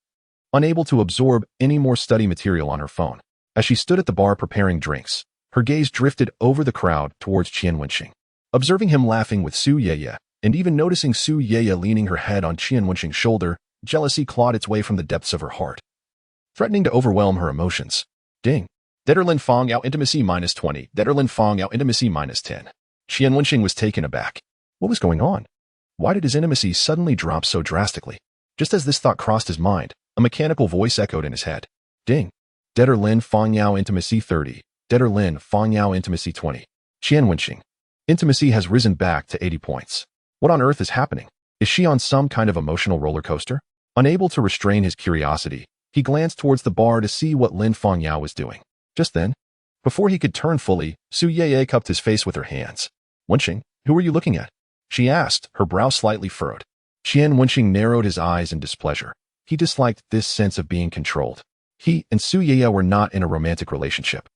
unable to absorb any more study material on her phone. As she stood at the bar preparing drinks, her gaze drifted over the crowd towards Qian Wenxing. Observing him laughing with Su Yeye, and even noticing Su Yeye leaning her head on Qian Wenxing's shoulder, jealousy clawed its way from the depths of her heart, threatening to overwhelm her emotions. Ding. Deader Lin Fengyao intimacy -20. Deader Lin Fengyao intimacy -10. Qian Wenxing was taken aback. What was going on? Why did his intimacy suddenly drop so drastically? Just as this thought crossed his mind, a mechanical voice echoed in his head. Ding. Deader Lin Fengyao intimacy 30. Deader Lin Fengyao intimacy 20. Qian Wenxing. Intimacy has risen back to 80 points. What on earth is happening? Is she on some kind of emotional roller coaster? Unable to restrain his curiosity, he glanced towards the bar to see what Lin Fengyao was doing. Just then, before he could turn fully, Su Yeye cupped his face with her hands. Wenxing, who are you looking at? She asked, her brow slightly furrowed. Qian Wenxing narrowed his eyes in displeasure. He disliked this sense of being controlled. He and Su Yeye were not in a romantic relationship.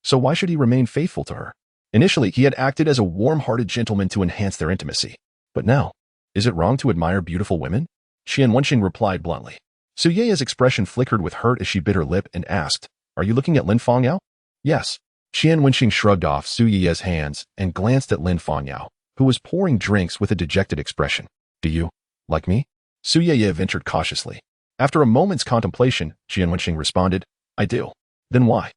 So why should he remain faithful to her? Initially, he had acted as a warm-hearted gentleman to enhance their intimacy. But now, is it wrong to admire beautiful women? Qian Wenxing replied bluntly. Su Yeye's expression flickered with hurt as she bit her lip and asked, Are you looking at Lin Fengyao? Yes. Qian Wenxing shrugged off Su Yeye's hands and glanced at Lin Fengyao, who was pouring drinks with a dejected expression. Do you like me? Su Yeye ventured cautiously. After a moment's contemplation, Qian Wenxing responded, I do. Then why?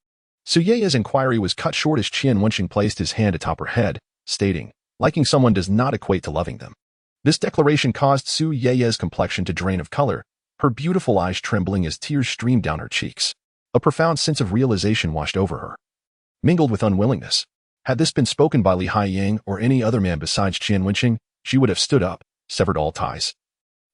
Su Yeye's inquiry was cut short as Qian Wenxing placed his hand atop her head, stating, Liking someone does not equate to loving them. This declaration caused Su Yeye's complexion to drain of color, her beautiful eyes trembling as tears streamed down her cheeks. A profound sense of realization washed over her, mingled with unwillingness. Had this been spoken by Li Haiyang or any other man besides Qian Wenxing, she would have stood up, severed all ties,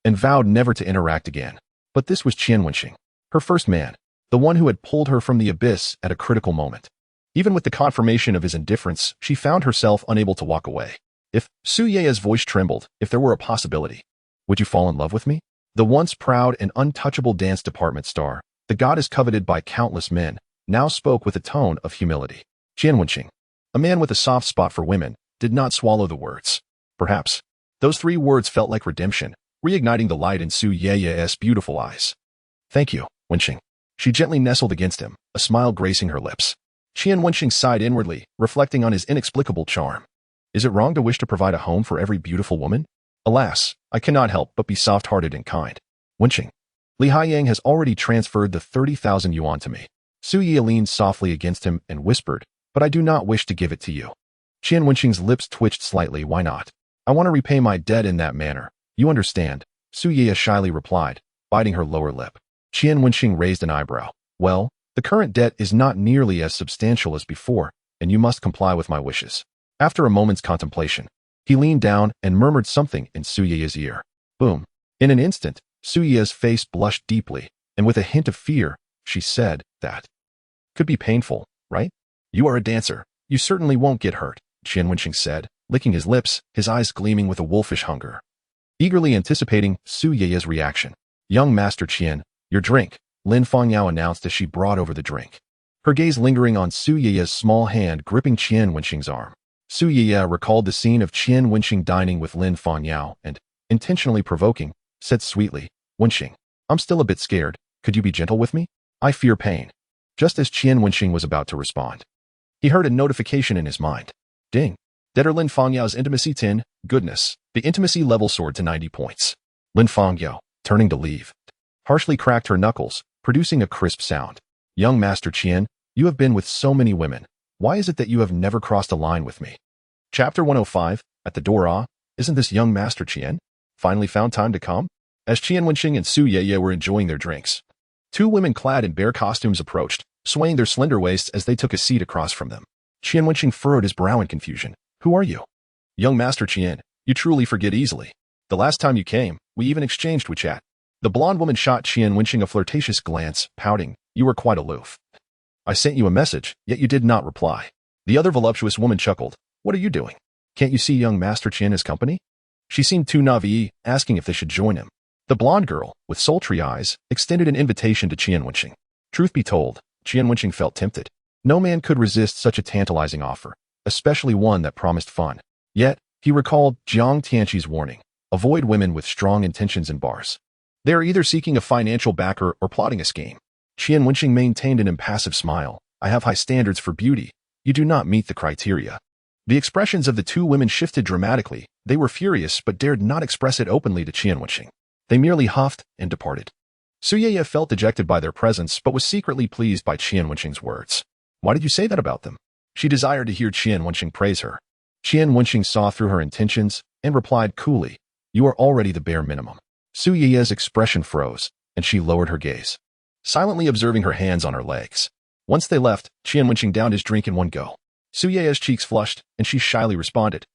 and vowed never to interact again. But this was Qian Wenxing, her first man, the one who had pulled her from the abyss at a critical moment. Even with the confirmation of his indifference, she found herself unable to walk away. If Su Yeye's voice trembled, if there were a possibility, would you fall in love with me? The once proud and untouchable dance department star, the goddess coveted by countless men, now spoke with a tone of humility. Qian Wenxing, a man with a soft spot for women, did not swallow the words. Perhaps those 3 words felt like redemption, reigniting the light in Su Yeye's beautiful eyes. Thank you, Wenxing. She gently nestled against him, a smile gracing her lips. Qian Wenxing sighed inwardly, reflecting on his inexplicable charm. Is it wrong to wish to provide a home for every beautiful woman? Alas, I cannot help but be soft-hearted and kind. Wenxing, Li Haiyang has already transferred the 30,000 yuan to me. Su Yeye leaned softly against him and whispered, but I do not wish to give it to you. Qian Wenxing's lips twitched slightly. Why not? I want to repay my debt in that manner. You understand, Su Yeye shyly replied, biting her lower lip. Qian Wenxing raised an eyebrow. Well, the current debt is not nearly as substantial as before, and you must comply with my wishes. After a moment's contemplation, he leaned down and murmured something in Su Yeye's ear. Boom. In an instant, Su Yeye's face blushed deeply, and with a hint of fear, she said, That could be painful, right? You are a dancer. You certainly won't get hurt, Qian Wenxing said, licking his lips, his eyes gleaming with a wolfish hunger. Eagerly anticipating Su Yeye's reaction. Young Master Qian, your drink, Lin Fengyao announced as she brought over the drink, her gaze lingering on Su Yeye's small hand gripping Qian Wenxing's arm. Su Yeye recalled the scene of Qian Wenxing dining with Lin Fengyao and, intentionally provoking, said sweetly, Wenxing, I'm still a bit scared. Could you be gentle with me? I fear pain. Just as Qian Wenxing was about to respond, he heard a notification in his mind. Ding. Deader Lin Fengyao's intimacy 10. Goodness. The intimacy level soared to 90 points. Lin Fengyao, turning to leave, harshly cracked her knuckles, producing a crisp sound. Young Master Qian, you have been with so many women. Why is it that you have never crossed a line with me? Chapter 105, at the door. Isn't this young Master Qian? Finally found time to come? As Qian Wenxing and Su Yeye were enjoying their drinks, 2 women clad in bear costumes approached, swaying their slender waists as they took a seat across from them. Qian Wenxing furrowed his brow in confusion. Who are you? Young Master Qian, you truly forget easily. The last time you came, we even exchanged WeChat. The blonde woman shot Qian Wenxing a flirtatious glance, pouting, you were quite aloof. I sent you a message, yet you did not reply. The other voluptuous woman chuckled. What are you doing? Can't you see young Master Qian as company? She seemed too naive, asking if they should join him. The blonde girl, with sultry eyes, extended an invitation to Qian Wenxing. Truth be told, Qian Wenxing felt tempted. No man could resist such a tantalizing offer, especially one that promised fun. Yet, he recalled Jiang Tianqi's warning: avoid women with strong intentions in bars. They are either seeking a financial backer or plotting a scheme. Qian Wenxing maintained an impassive smile. I have high standards for beauty. You do not meet the criteria. The expressions of the two women shifted dramatically. They were furious but dared not express it openly to Qian Wenxing. They merely huffed and departed. Su Yeye felt dejected by their presence but was secretly pleased by Qian Wenxing's words. Why did you say that about them? She desired to hear Qian Wenxing praise her. Qian Wenxing saw through her intentions and replied coolly, you are already the bare minimum. Su Yeye's expression froze, and she lowered her gaze, silently observing her hands on her legs. Once they left, Qian Wenxing downed his drink in one go. Su Yeye's cheeks flushed, and she shyly responded.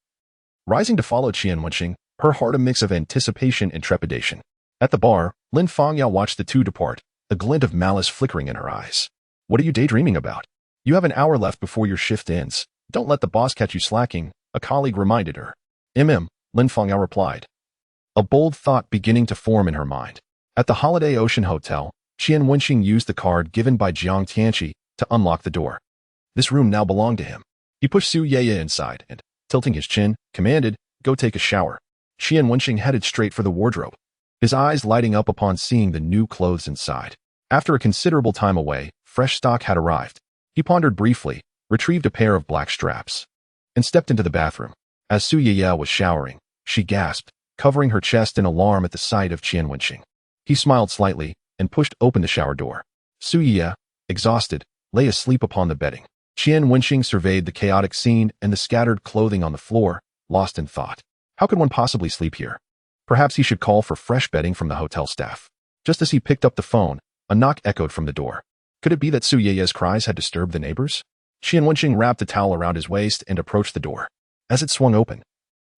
Rising to follow Qian Wenxing, her heart a mix of anticipation and trepidation. At the bar, Lin Fangyao watched the two depart, a glint of malice flickering in her eyes. What are you daydreaming about? You have an hour left before your shift ends. Don't let the boss catch you slacking, a colleague reminded her. Lin Fangyao replied. A bold thought beginning to form in her mind. At the Holiday Ocean Hotel, Qian Wenxing used the card given by Jiang Tianqi to unlock the door. This room now belonged to him. He pushed Su Yeye inside and, tilting his chin, commanded, go take a shower. Qian Wenxing headed straight for the wardrobe, his eyes lighting up upon seeing the new clothes inside. After a considerable time away, fresh stock had arrived. He pondered briefly, retrieved a pair of black straps, and stepped into the bathroom. As Su Yeye was showering, she gasped, covering her chest in alarm at the sight of Qian Wenxing. He smiled slightly and pushed open the shower door. Su Yeye, exhausted, lay asleep upon the bedding. Qian Wenxing surveyed the chaotic scene and the scattered clothing on the floor, lost in thought. How could one possibly sleep here? Perhaps he should call for fresh bedding from the hotel staff. Just as he picked up the phone, a knock echoed from the door. Could it be that Su Yeye's cries had disturbed the neighbors? Qian Wenxing wrapped a towel around his waist and approached the door. As it swung open,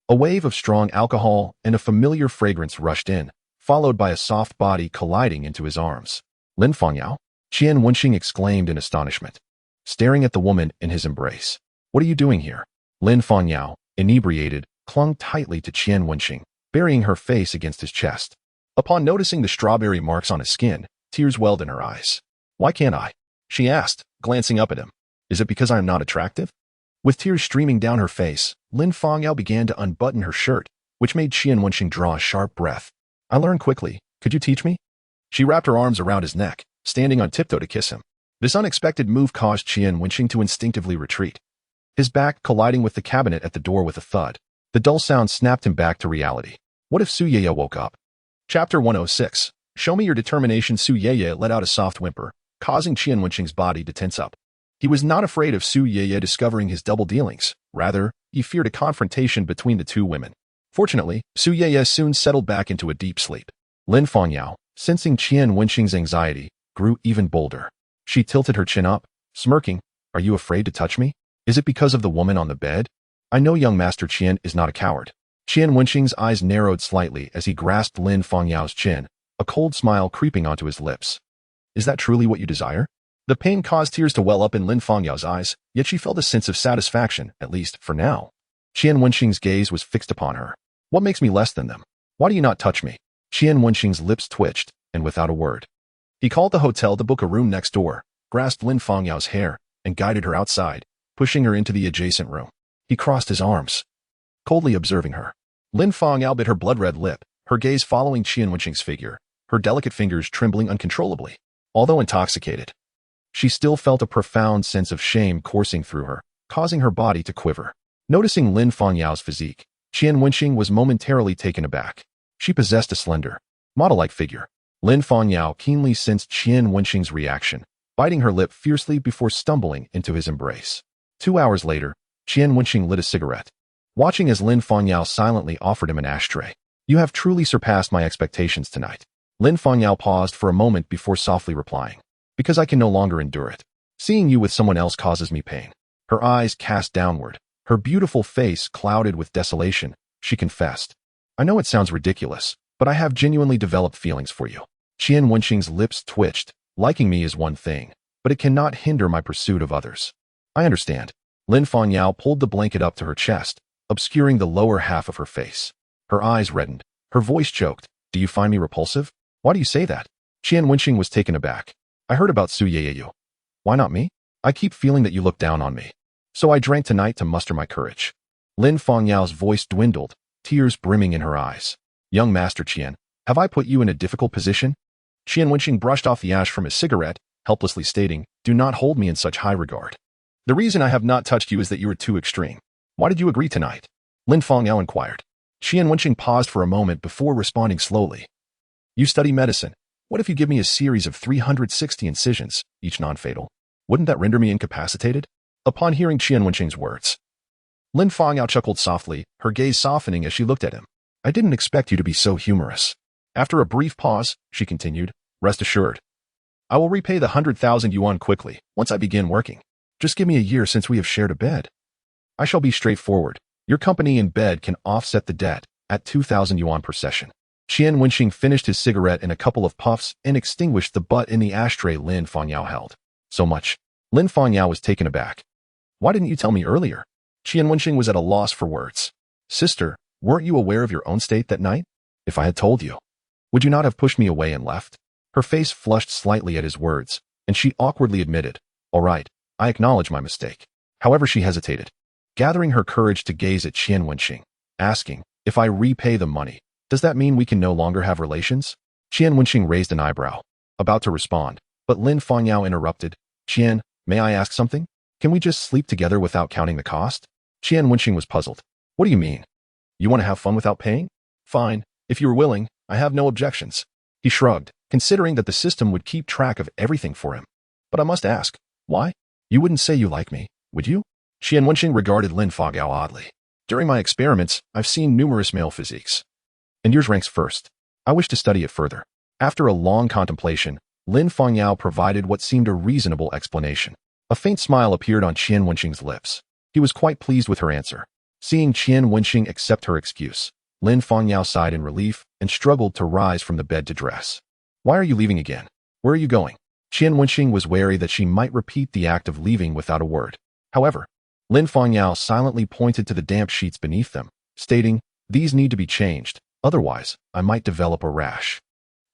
a wave of strong alcohol and a familiar fragrance rushed in, followed by a soft body colliding into his arms. Lin Fangyao? Qian Wenxing exclaimed in astonishment, staring at the woman in his embrace. What are you doing here? Lin Fangyao, inebriated, clung tightly to Qian Wenxing, burying her face against his chest. Upon noticing the strawberry marks on his skin, tears welled in her eyes. Why can't I? She asked, glancing up at him. Is it because I am not attractive? With tears streaming down her face, Lin Fangyao began to unbutton her shirt, which made Qian Wenxing draw a sharp breath. I learned quickly. Could you teach me? She wrapped her arms around his neck, standing on tiptoe to kiss him. This unexpected move caused Qian Wenxing to instinctively retreat, his back colliding with the cabinet at the door with a thud. The dull sound snapped him back to reality. What if Su Yeye woke up? Chapter 106. Show me your determination. Su Yeye let out a soft whimper, causing Qian Wenxing's body to tense up. He was not afraid of Su Yeye discovering his double dealings. Rather, he feared a confrontation between the two women. Fortunately, Su Yeye soon settled back into a deep sleep. Lin Fangyao, sensing Qian Wenxing's anxiety, grew even bolder. She tilted her chin up, smirking. Are you afraid to touch me? Is it because of the woman on the bed? I know young Master Qian is not a coward. Qian Wenxing's eyes narrowed slightly as he grasped Lin Fangyao's chin, a cold smile creeping onto his lips. Is that truly what you desire? The pain caused tears to well up in Lin Fangyao's eyes, yet she felt a sense of satisfaction, at least for now. Qian Wenxing's gaze was fixed upon her. What makes me less than them? Why do you not touch me? Qian Wenxing's lips twitched, and without a word, he called the hotel to book a room next door, grasped Lin Fangyao's hair, and guided her outside, pushing her into the adjacent room. He crossed his arms, coldly observing her. Lin Fangyao bit her blood-red lip, her gaze following Qian Wenxing's figure, her delicate fingers trembling uncontrollably. Although intoxicated, she still felt a profound sense of shame coursing through her, causing her body to quiver. Noticing Lin Fangyao's physique, Qian Wenxing was momentarily taken aback. She possessed a slender, model-like figure. Lin Fangyao keenly sensed Qian Wenxing's reaction, biting her lip fiercely before stumbling into his embrace. 2 hours later, Qian Wenxing lit a cigarette, watching as Lin Fangyao silently offered him an ashtray. You have truly surpassed my expectations tonight. Lin Fangyao paused for a moment before softly replying. Because I can no longer endure it. Seeing you with someone else causes me pain. Her eyes cast downward, her beautiful face clouded with desolation, she confessed. I know it sounds ridiculous, but I have genuinely developed feelings for you. Qian Wenxing's lips twitched. Liking me is one thing, but it cannot hinder my pursuit of others. I understand. Lin Fangyao pulled the blanket up to her chest, obscuring the lower half of her face. Her eyes reddened, her voice choked. Do you find me repulsive? Why do you say that? Qian Wenxing was taken aback. I heard about Su Yeye. Why not me? I keep feeling that you look down on me. So I drank tonight to muster my courage. Lin Fangyao's voice dwindled, tears brimming in her eyes. Young Master Qian, have I put you in a difficult position? Qian Wenxing brushed off the ash from his cigarette, helplessly stating, do not hold me in such high regard. The reason I have not touched you is that you are too extreme. Why did you agree tonight? Lin Fangyao inquired. Qian Wenxing paused for a moment before responding slowly. You study medicine. What if you give me a series of 360 incisions, each non-fatal? Wouldn't that render me incapacitated? Upon hearing Qian Wenxing's words, Lin Fangyao chuckled softly, her gaze softening as she looked at him. I didn't expect you to be so humorous. After a brief pause, she continued, rest assured. I will repay the 100,000 yuan quickly, once I begin working. Just give me a year since we have shared a bed. I shall be straightforward. Your company in bed can offset the debt at 2,000 yuan per session. Qian Wenxing finished his cigarette in a couple of puffs and extinguished the butt in the ashtray Lin Fangyao held. So much. Lin Fangyao was taken aback. Why didn't you tell me earlier? Qian Wenxing was at a loss for words. Sister, weren't you aware of your own state that night? If I had told you, would you not have pushed me away and left? Her face flushed slightly at his words, and she awkwardly admitted, all right, I acknowledge my mistake. However, she hesitated, gathering her courage to gaze at Qian Wenxing, asking, if I repay the money, does that mean we can no longer have relations? Qian Wenxing raised an eyebrow, about to respond, but Lin Fangyao interrupted. Qian, may I ask something? Can we just sleep together without counting the cost? Qian Wenxing was puzzled. What do you mean? You want to have fun without paying? Fine, if you are willing, I have no objections. He shrugged, considering that the system would keep track of everything for him. But I must ask, why? You wouldn't say you like me, would you? Qian Wenxing regarded Lin Fangyao oddly. During my experiments, I've seen numerous male physiques. And yours ranks first. I wish to study it further. After a long contemplation, Lin Fangyao provided what seemed a reasonable explanation. A faint smile appeared on Qian Wenxing's lips. He was quite pleased with her answer. Seeing Qian Wenxing accept her excuse, Lin Fangyao sighed in relief and struggled to rise from the bed to dress. Why are you leaving again? Where are you going? Qian Wenxing was wary that she might repeat the act of leaving without a word. However, Lin Fangyao silently pointed to the damp sheets beneath them, stating, these need to be changed, otherwise I might develop a rash.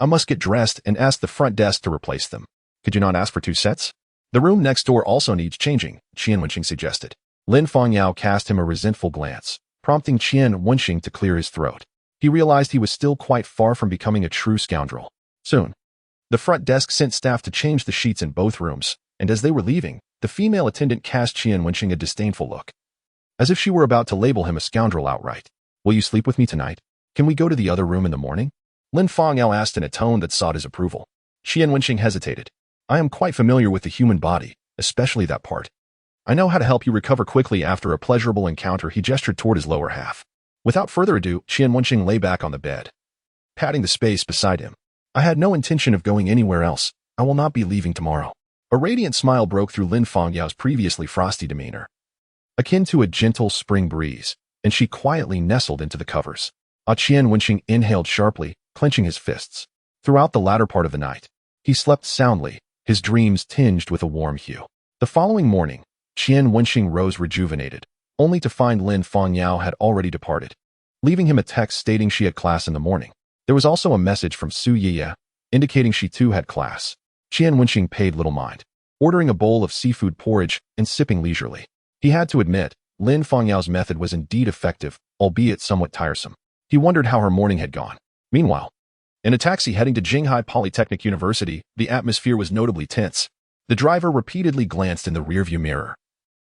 I must get dressed and ask the front desk to replace them. Could you not ask for 2 sets? The room next door also needs changing, Qian Wenxing suggested. Lin Fangyao cast him a resentful glance, prompting Qian Wenxing to clear his throat. He realized he was still quite far from becoming a true scoundrel. Soon, the front desk sent staff to change the sheets in both rooms, and as they were leaving, the female attendant cast Qian Wenxing a disdainful look, as if she were about to label him a scoundrel outright. Will you sleep with me tonight? Can we go to the other room in the morning? Lin Fangyao asked in a tone that sought his approval. Qian Wenxing hesitated. I am quite familiar with the human body, especially that part. I know how to help you recover quickly after a pleasurable encounter. He gestured toward his lower half. Without further ado, Qian Wenxing lay back on the bed, patting the space beside him. I had no intention of going anywhere else. I will not be leaving tomorrow. A radiant smile broke through Lin Fangyao's previously frosty demeanor, akin to a gentle spring breeze, and she quietly nestled into the covers. Qian Wenxing inhaled sharply, clenching his fists. Throughout the latter part of the night, he slept soundly, his dreams tinged with a warm hue. The following morning, Qian Wenxing rose rejuvenated, only to find Lin Fangyao had already departed, leaving him a text stating she had class in the morning. There was also a message from Su Yeye, indicating she too had class. Qian Wenxing paid little mind, ordering a bowl of seafood porridge and sipping leisurely. He had to admit, Lin Fangyao's method was indeed effective, albeit somewhat tiresome. He wondered how her morning had gone. Meanwhile, in a taxi heading to Jinghai Polytechnic University, the atmosphere was notably tense. The driver repeatedly glanced in the rearview mirror,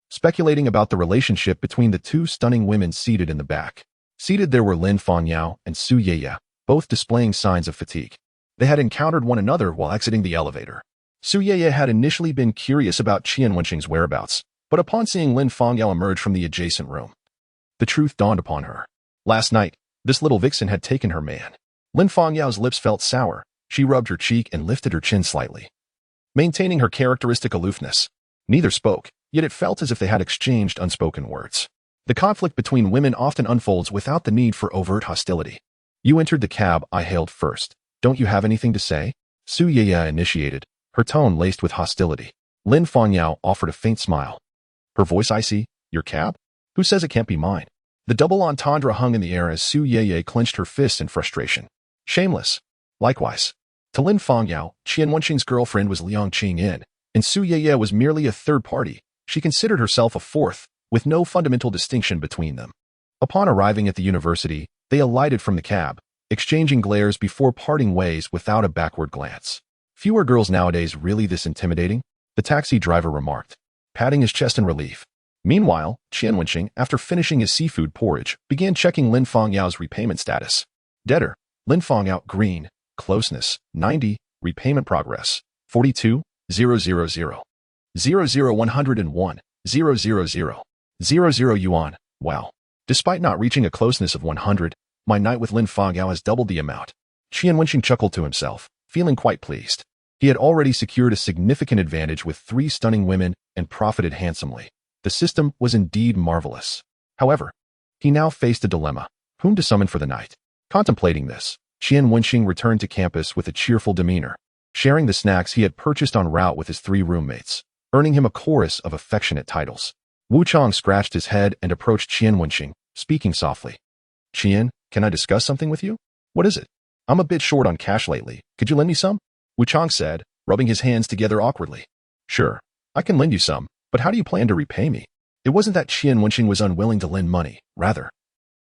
speculating about the relationship between the 2 stunning women seated in the back. Seated there were Lin Fangyao and Su Yeye, both displaying signs of fatigue. They had encountered one another while exiting the elevator. Su Yeye had initially been curious about Qian Wenxing's whereabouts, but upon seeing Lin Fangyao emerge from the adjacent room, the truth dawned upon her. Last night, this little vixen had taken her man. Lin Fangyao's lips felt sour. She rubbed her cheek and lifted her chin slightly, maintaining her characteristic aloofness. Neither spoke, yet it felt as if they had exchanged unspoken words. The conflict between women often unfolds without the need for overt hostility. You entered the cab I hailed first. Don't you have anything to say? Su Yeye initiated, her tone laced with hostility. Lin Fangyao offered a faint smile, her voice icy. Your cab? Who says it can't be mine? The double entendre hung in the air as Su Yeye clenched her fists in frustration. Shameless. Likewise. To Lin Fongyao, Qian Wenxing's girlfriend was Liang Qingyin, and Su Yeye was merely a third party. She considered herself a fourth, with no fundamental distinction between them. Upon arriving at the university, they alighted from the cab, exchanging glares before parting ways without a backward glance. Few are girls nowadays really this intimidating? The taxi driver remarked, patting his chest in relief. Meanwhile, Qian Wenxing, after finishing his seafood porridge, began checking Lin Fangyao's repayment status. Debtor, Lin Fangyao, green, closeness, 90, repayment progress, 42, 000, 101, 000 yuan. Wow. Despite not reaching a closeness of 100, my night with Lin Fangyao has doubled the amount. Qian Wenxing chuckled to himself, feeling quite pleased. He had already secured a significant advantage with 3 stunning women and profited handsomely. The system was indeed marvelous. However, he now faced a dilemma: whom to summon for the night. Contemplating this, Qian Wenxing returned to campus with a cheerful demeanor, sharing the snacks he had purchased en route with his 3 roommates, earning him a chorus of affectionate titles. Wu Chang scratched his head and approached Qian Wenxing, speaking softly. Qian, can I discuss something with you? What is it? I'm a bit short on cash lately. Could you lend me some? Wu Chang said, rubbing his hands together awkwardly. Sure, I can lend you some, but how do you plan to repay me? It wasn't that Qian Wenxing was unwilling to lend money, rather.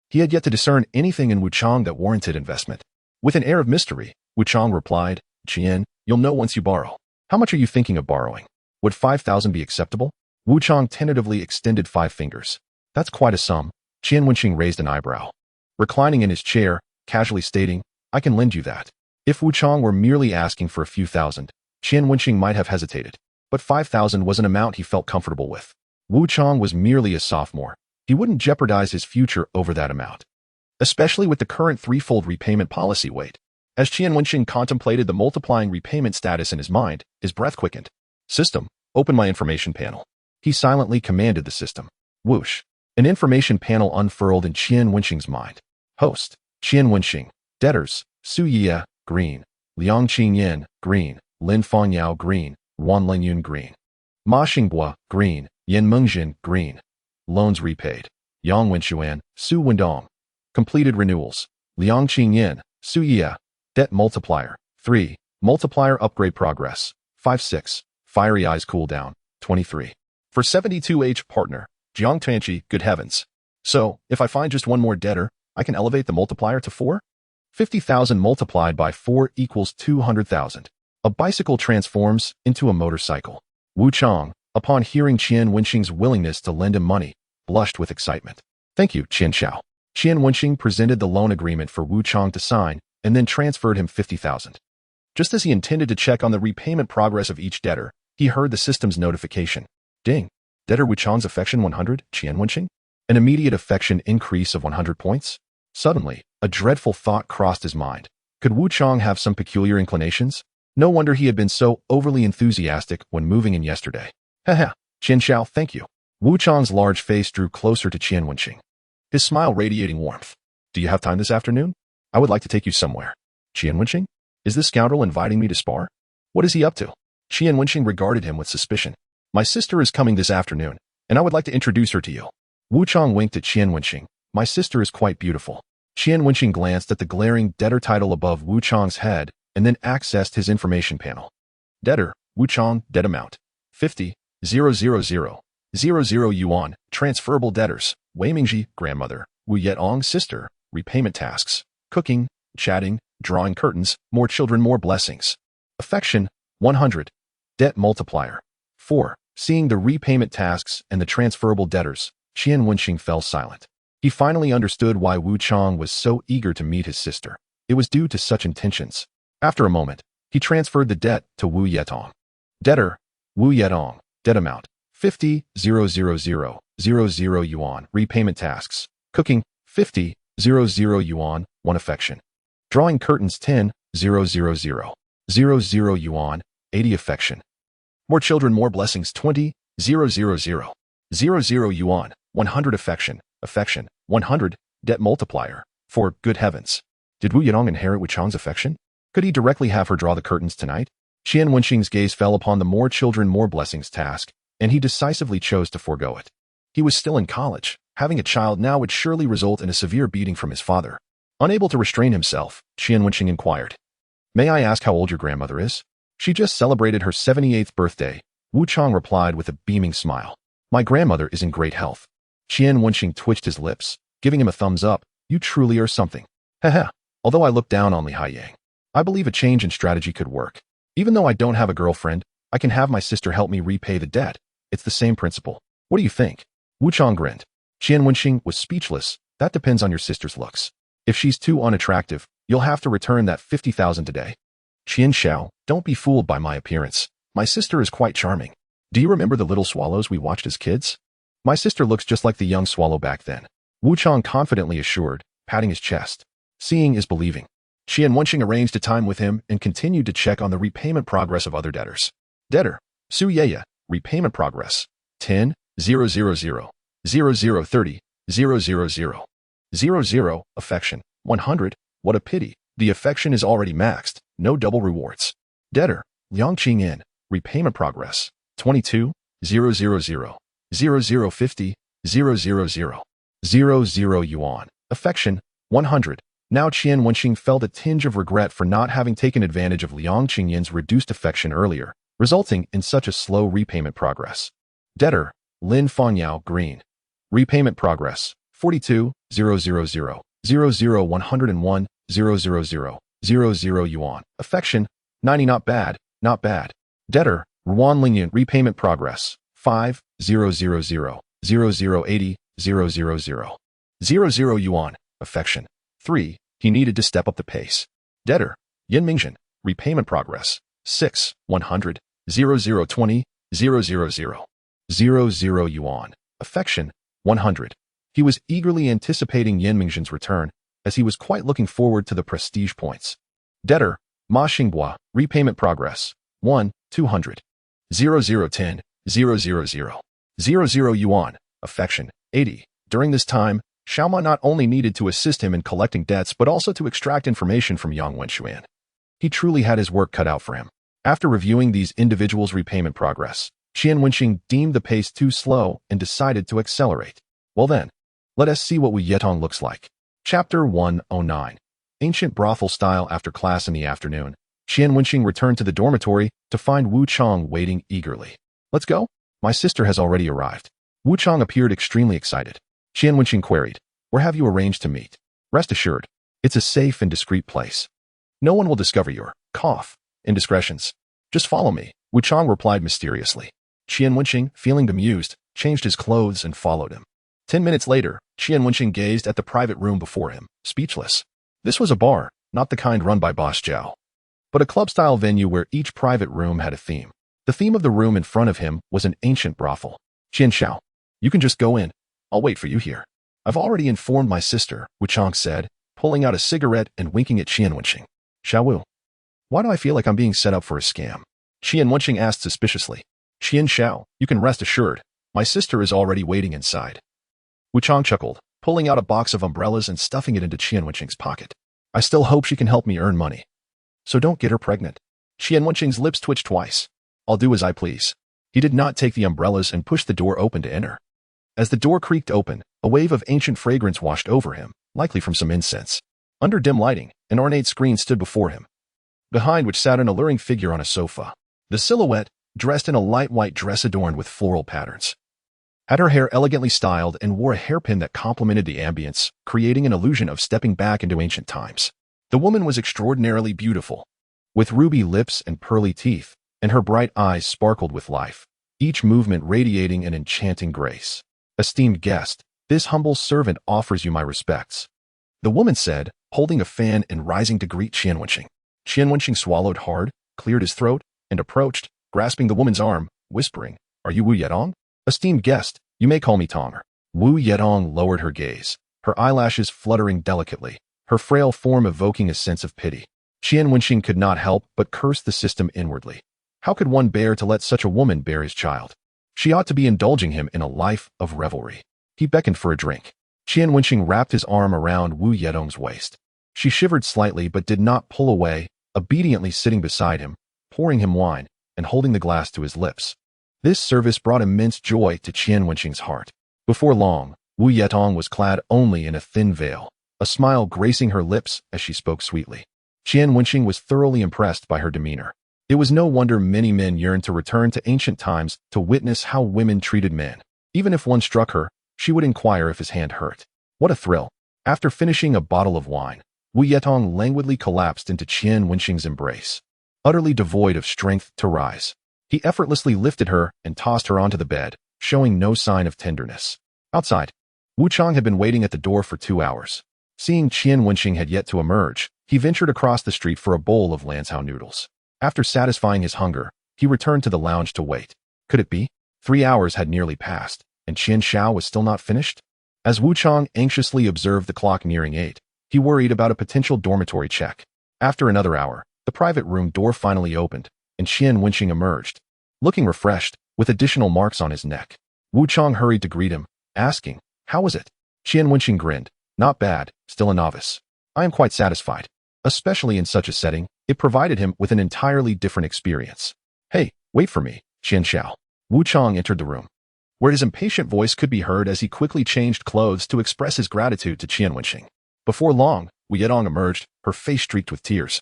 He had yet to discern anything in Wu Chang that warranted investment. With an air of mystery, Wu Chang replied, Qian, you'll know once you borrow. How much are you thinking of borrowing? Would 5,000 be acceptable? Wu Chang tentatively extended 5 fingers. That's quite a sum. Qian Wenxing raised an eyebrow. Reclining in his chair, casually stating, I can lend you that. If Wu Chang were merely asking for a few thousand, Qian Wenxing might have hesitated, but 5,000 was an amount he felt comfortable with. Wu Chang was merely a sophomore. He wouldn't jeopardize his future over that amount, especially with the current 3-fold repayment policy weight. As Qian Wenxing contemplated the multiplying repayment status in his mind, his breath quickened. System, open my information panel. He silently commanded the system. Whoosh. An information panel unfurled in Qian Wenxing's mind. Host, Qian Wenxing. Debtors, Su Ye, green. Liang Qingyin, green. Lin Fangyao, green. Wan Lenyun, green. Ma Xingbua, green. Yan Mengjin, green. Loans repaid. Yang Wenxuan, Su Wendong. Completed renewals. Liang Qingyin, Su Ye. Debt multiplier, 3. Multiplier upgrade progress, 56. Fiery eyes cool down, 23. For 72H partner, Jiang Tianqi, good heavens. So, if I find just one more debtor, I can elevate the multiplier to 4? 50,000 multiplied by 4 equals 200,000. A bicycle transforms into a motorcycle. Wu Chang, upon hearing Qian Wenxing's willingness to lend him money, blushed with excitement. Thank you, Qian Xiao. Qian Wenxing presented the loan agreement for Wu Chang to sign and then transferred him 50,000. Just as he intended to check on the repayment progress of each debtor, he heard the system's notification. Ding. Debtor Wu Chang's affection 100, Qian Wenxing? An immediate affection increase of 100 points? Suddenly, a dreadful thought crossed his mind. Could Wu Chang have some peculiar inclinations? No wonder he had been so overly enthusiastic when moving in yesterday. Haha, Qian Xiao, thank you. Wu Chang's large face drew closer to Qian Wenxing, his smile radiating warmth. Do you have time this afternoon? I would like to take you somewhere. Qian Wenxing? Is this scoundrel inviting me to spar? What is he up to? Qian Wenxing regarded him with suspicion. My sister is coming this afternoon, and I would like to introduce her to you. Wu Chang winked at Qian Wenxing. My sister is quite beautiful. Qian Wenxing glanced at the glaring debtor title above Wu Chang's head and then accessed his information panel. Debtor, Wu Chang, debt amount, 50, 000, 00 yuan, transferable debtors, Wei Mingji, grandmother, Wu Yetong, sister, repayment tasks, cooking, chatting, drawing curtains, more children, more blessings. Affection, 100. Debt multiplier, 4. Seeing the repayment tasks and the transferable debtors, Qian Wenxing fell silent. He finally understood why Wu Chang was so eager to meet his sister. It was due to such intentions. After a moment, he transferred the debt to Wu Yetong. Debtor, Wu Yetong, debt amount, 50, 000, 00 yuan, repayment tasks, cooking, 50, 000 yuan, 1 affection. Drawing curtains 10, 000, 00 yuan, 80 affection. More children, more blessings 20, 000, 00 yuan, 100 affection, 100, debt multiplier, 4, good heavens. Did Wu Yetong inherit Wu Chang's affection? Could he directly have her draw the curtains tonight? Qian Wenxing's gaze fell upon the more children, more blessings task, and he decisively chose to forego it. He was still in college. Having a child now would surely result in a severe beating from his father. Unable to restrain himself, Qian Wenxing inquired, "May I ask how old your grandmother is?" "She just celebrated her 78th birthday," Wu Chang replied with a beaming smile. "My grandmother is in great health." Qian Wenxing twitched his lips, giving him a thumbs up. "You truly are something." Haha. Although I look down on Li Haiyang, I believe a change in strategy could work. Even though I don't have a girlfriend, I can have my sister help me repay the debt. It's the same principle. What do you think? Wu Chang grinned. Qian Wenxing was speechless. That depends on your sister's looks. If she's too unattractive, you'll have to return that 50,000 today. Qian Xiao, don't be fooled by my appearance. My sister is quite charming. Do you remember the little swallows we watched as kids? My sister looks just like the young swallow back then. Wu Chang confidently assured, patting his chest. Seeing is believing. Qian Wenxing arranged a time with him and continued to check on the repayment progress of other debtors. Debtor, Su Yeye, repayment progress, 10, 000, 0030, 000, 00, affection, 100, what a pity, the affection is already maxed, no double rewards. Debtor, Liang Qingyan, repayment progress, 22, 000, 0050, 000 yuan, affection, 100. Now Qian Wenxing felt a tinge of regret for not having taken advantage of Liang Qingyan's reduced affection earlier, resulting in such a slow repayment progress. Debtor, Lin Fanyao, green. Repayment progress, 42, 000, 101, 000 yuan. Affection, 90, not bad, not bad. Debtor, Ruan Lingyan, repayment progress, 5, 000, 0080, 000 yuan. Affection, 3, he needed to step up the pace. Debtor, Yin Mingzhen, repayment progress, 6, 100, 0020, 000 yuan. Affection, 100. He was eagerly anticipating Yin Mingzhen's return, as he was quite looking forward to the prestige points. Debtor, Ma Xinghua, repayment progress, 1, 200, 0010, 000 yuan. Affection, 80. During this time, Xiaoma not only needed to assist him in collecting debts but also to extract information from Yang Wenshuan. He truly had his work cut out for him. After reviewing these individuals' repayment progress, Qian Wenxing deemed the pace too slow and decided to accelerate. Well then, let us see what Wu Yetong looks like. Chapter 109. Ancient brothel style. After class in the afternoon, Qian Wenxing returned to the dormitory to find Wu Chang waiting eagerly. "Let's go? My sister has already arrived." Wu Chang appeared extremely excited. Qian Wenxing queried, "Where have you arranged to meet?" "Rest assured, it's a safe and discreet place. No one will discover your indiscretions. Just follow me," Wu Chang replied mysteriously. Qian Wenxing, feeling bemused, changed his clothes and followed him. 10 minutes later, Qian Wenxing gazed at the private room before him, speechless. This was a bar, not the kind run by Boss Zhao, but a club-style venue where each private room had a theme. The theme of the room in front of him was an ancient brothel. "Qian Xiao, you can just go in. I'll wait for you here." "I've already informed my sister," Wu Chang said, pulling out a cigarette and winking at Qian Wenxing. "Xiao Wu, why do I feel like I'm being set up for a scam?" Qian Wenxing asked suspiciously. "Qian Xiao, you can rest assured. My sister is already waiting inside." Wu Chang chuckled, pulling out a box of umbrellas and stuffing it into Qian Wenxing's pocket. "I still hope she can help me earn money. So don't get her pregnant." Qian Wenxing's lips twitched twice. "I'll do as I please." He did not take the umbrellas and pushed the door open to enter. As the door creaked open, a wave of ancient fragrance washed over him, likely from some incense. Under dim lighting, an ornate screen stood before him, behind which sat an alluring figure on a sofa. The silhouette, dressed in a light white dress adorned with floral patterns, had her hair elegantly styled and wore a hairpin that complemented the ambience, creating an illusion of stepping back into ancient times. The woman was extraordinarily beautiful, with ruby lips and pearly teeth, and her bright eyes sparkled with life, each movement radiating an enchanting grace. "Esteemed guest, this humble servant offers you my respects," the woman said, holding a fan and rising to greet Qian Wenxing. Qian Wenxing swallowed hard, cleared his throat, and approached, grasping the woman's arm, whispering, "Are you Wu Yetong?" "Esteemed guest, you may call me Tong." Wu Yetong lowered her gaze, her eyelashes fluttering delicately, her frail form evoking a sense of pity. Qian Wenxing could not help but curse the system inwardly. How could one bear to let such a woman bear his child? She ought to be indulging him in a life of revelry. He beckoned for a drink. Qian Wenxing wrapped his arm around Wu Yetong's waist. She shivered slightly but did not pull away, obediently sitting beside him, pouring him wine, and holding the glass to his lips. This service brought immense joy to Qian Wenxing's heart. Before long, Wu Yetong was clad only in a thin veil. a smile gracing her lips as she spoke sweetly. Qian Wenxing was thoroughly impressed by her demeanor. It was no wonder many men yearned to return to ancient times to witness how women treated men. Even if one struck her, she would inquire if his hand hurt. What a thrill! After finishing a bottle of wine, Wu Yetong languidly collapsed into Qian Wenxing's embrace. Utterly devoid of strength to rise, he effortlessly lifted her and tossed her onto the bed, showing no sign of tenderness. Outside, Wu Chang had been waiting at the door for 2 hours. Seeing Qian Wenxing had yet to emerge, he ventured across the street for a bowl of Lansao noodles. After satisfying his hunger, he returned to the lounge to wait. Could it be? 3 hours had nearly passed, and Qian Xiao was still not finished? As Wu Chang anxiously observed the clock nearing 8, he worried about a potential dormitory check. After another hour, the private room door finally opened, and Qian Wenxing emerged. Looking refreshed, with additional marks on his neck, Wu Chang hurried to greet him, asking, "How was it?" Qian Wenxing grinned. "Not bad, still a novice. I am quite satisfied. Especially in such a setting, it provided him with an entirely different experience." "Hey, wait for me, Qian Xiao." Wu Chang entered the room, where his impatient voice could be heard as he quickly changed clothes to express his gratitude to Qian Wenxing. Before long, Wu Yetong emerged, her face streaked with tears.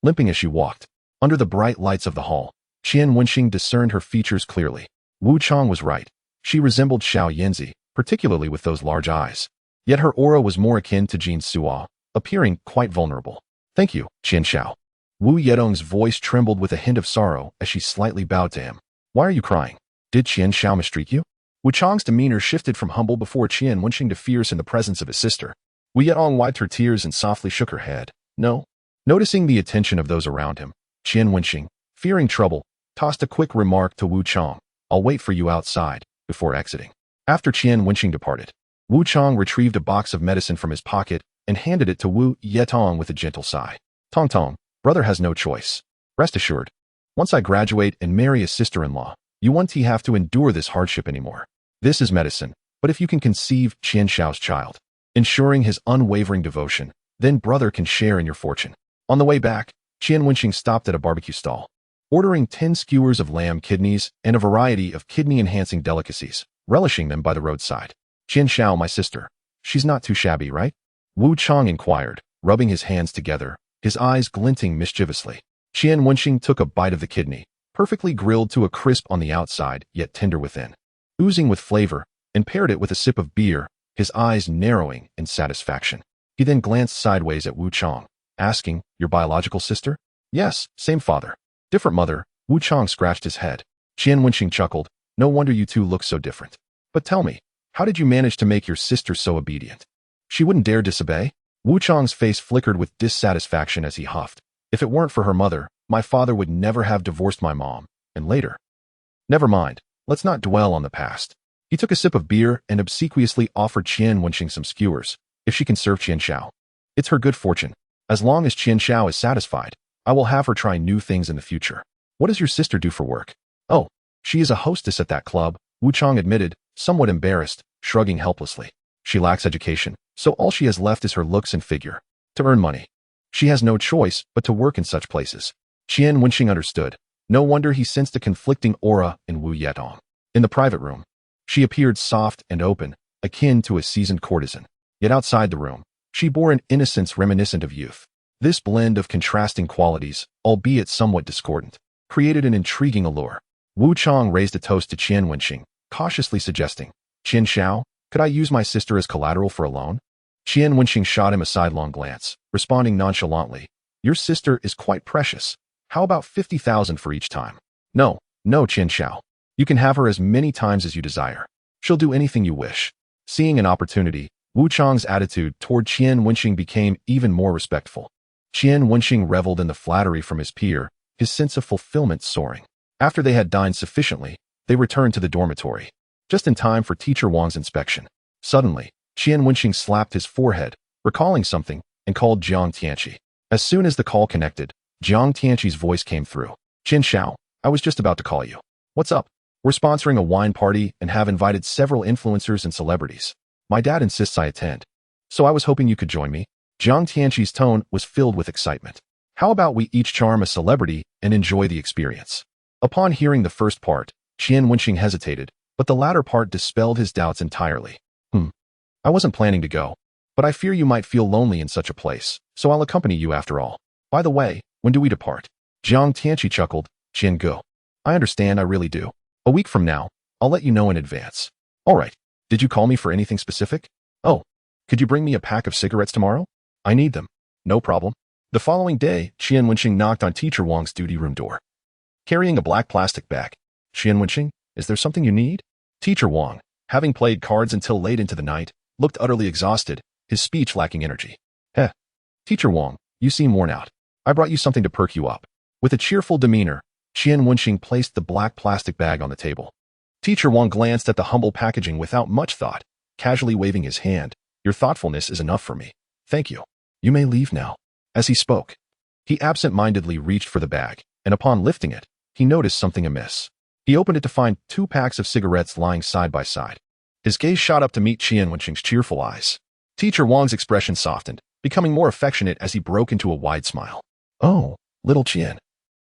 Limping as she walked, under the bright lights of the hall, Qian Wenxing discerned her features clearly. Wu Chang was right. She resembled Xiao Yanzi, particularly with those large eyes. Yet her aura was more akin to Jin Suo, appearing quite vulnerable. "Thank you, Qian Xiao." Wu Yetong's voice trembled with a hint of sorrow as she slightly bowed to him. "Why are you crying? Did Qian Xiao mistreat you?" Wu Chang's demeanor shifted from humble before Qian Wenxing to fierce in the presence of his sister. Wu Yetong wiped her tears and softly shook her head. "No." Noticing the attention of those around him, Qian Wenxing, fearing trouble, tossed a quick remark to Wu Chang, "I'll wait for you outside," before exiting. After Qian Wenxing departed, Wu Chang retrieved a box of medicine from his pocket and handed it to Wu Yetong with a gentle sigh. "Tong Tong, brother has no choice. Rest assured, once I graduate and marry a sister-in-law, you won't have to endure this hardship anymore. This is medicine, but if you can conceive Qian Xiao's child, ensuring his unwavering devotion, then brother can share in your fortune." On the way back, Qian Wenxing stopped at a barbecue stall, ordering 10 skewers of lamb kidneys and a variety of kidney-enhancing delicacies, relishing them by the roadside. "Qian Xiao, my sister. She's not too shabby, right?" Wu Chang inquired, rubbing his hands together, his eyes glinting mischievously. Qian Wenxing took a bite of the kidney, perfectly grilled to a crisp on the outside, yet tender within. Oozing with flavor, and paired it with a sip of beer, his eyes narrowing in satisfaction. He then glanced sideways at Wu Chang, asking, "Your biological sister?" "Yes, same father. Different mother." Wu Chang scratched his head. Qian Wenxing chuckled. "No wonder you two look so different. But tell me, how did you manage to make your sister so obedient? She wouldn't dare disobey?" Wu Chang's face flickered with dissatisfaction as he huffed. "If it weren't for her mother, my father would never have divorced my mom, and later." "Never mind, let's not dwell on the past." He took a sip of beer and obsequiously offered Qian Wenxing some skewers, if she can serve Qian Xiao. "It's her good fortune. As long as Qian Xiao is satisfied, I will have her try new things in the future." "What does your sister do for work?" "Oh, she is a hostess at that club," Wu Chang admitted, somewhat embarrassed, shrugging helplessly. "She lacks education, so all she has left is her looks and figure. To earn money, she has no choice but to work in such places." Qian Wenxing understood. No wonder he sensed a conflicting aura in Wu Yetong. In the private room, she appeared soft and open, akin to a seasoned courtesan. Yet outside the room, she bore an innocence reminiscent of youth. This blend of contrasting qualities, albeit somewhat discordant, created an intriguing allure. Wu Chang raised a toast to Qian Wenxing, cautiously suggesting, "Qian Xiao, could I use my sister as collateral for a loan?" Qian Wenxing shot him a sidelong glance, responding nonchalantly, "Your sister is quite precious. How about 50,000 for each time?" No, Qian Xiao. You can have her as many times as you desire. She'll do anything you wish." Seeing an opportunity, Wu Chang's attitude toward Qian Wenxing became even more respectful. Qian Wenxing reveled in the flattery from his peer, his sense of fulfillment soaring. After they had dined sufficiently, they returned to the dormitory, just in time for Teacher Wang's inspection. Suddenly, Qian Wenxing slapped his forehead, recalling something, and called Jiang Tianqi. As soon as the call connected, Jiang Tianqi's voice came through. "Qian Xiao, I was just about to call you. What's up? We're sponsoring a wine party and have invited several influencers and celebrities. My dad insists I attend, so I was hoping you could join me." Jiang Tianqi's tone was filled with excitement. "How about we each charm a celebrity and enjoy the experience?" Upon hearing the first part, Qian Wenxing hesitated, but the latter part dispelled his doubts entirely. I wasn't planning to go. But I fear you might feel lonely in such a place, so I'll accompany you after all. By the way, when do we depart? Jiang Tianqi chuckled. Qian Gu. I understand, I really do. A week from now, I'll let you know in advance. All right. Did you call me for anything specific? Oh, could you bring me a pack of cigarettes tomorrow? I need them. No problem. The following day, Qian Wenxing knocked on Teacher Wang's duty room door. Carrying a black plastic bag. Qian Wenxing, is there something you need? Teacher Wang, having played cards until late into the night, looked utterly exhausted, his speech lacking energy. Heh. Teacher Wang, you seem worn out. I brought you something to perk you up. With a cheerful demeanor, Qian Wenxing placed the black plastic bag on the table. Teacher Wang glanced at the humble packaging without much thought, casually waving his hand. Your thoughtfulness is enough for me. Thank you. You may leave now. As he spoke, he absent-mindedly reached for the bag, and upon lifting it, he noticed something amiss. He opened it to find 2 packs of cigarettes lying side by side. His gaze shot up to meet Qian Wenxing's cheerful eyes. Teacher Wang's expression softened, becoming more affectionate as he broke into a wide smile. Oh, little Qian.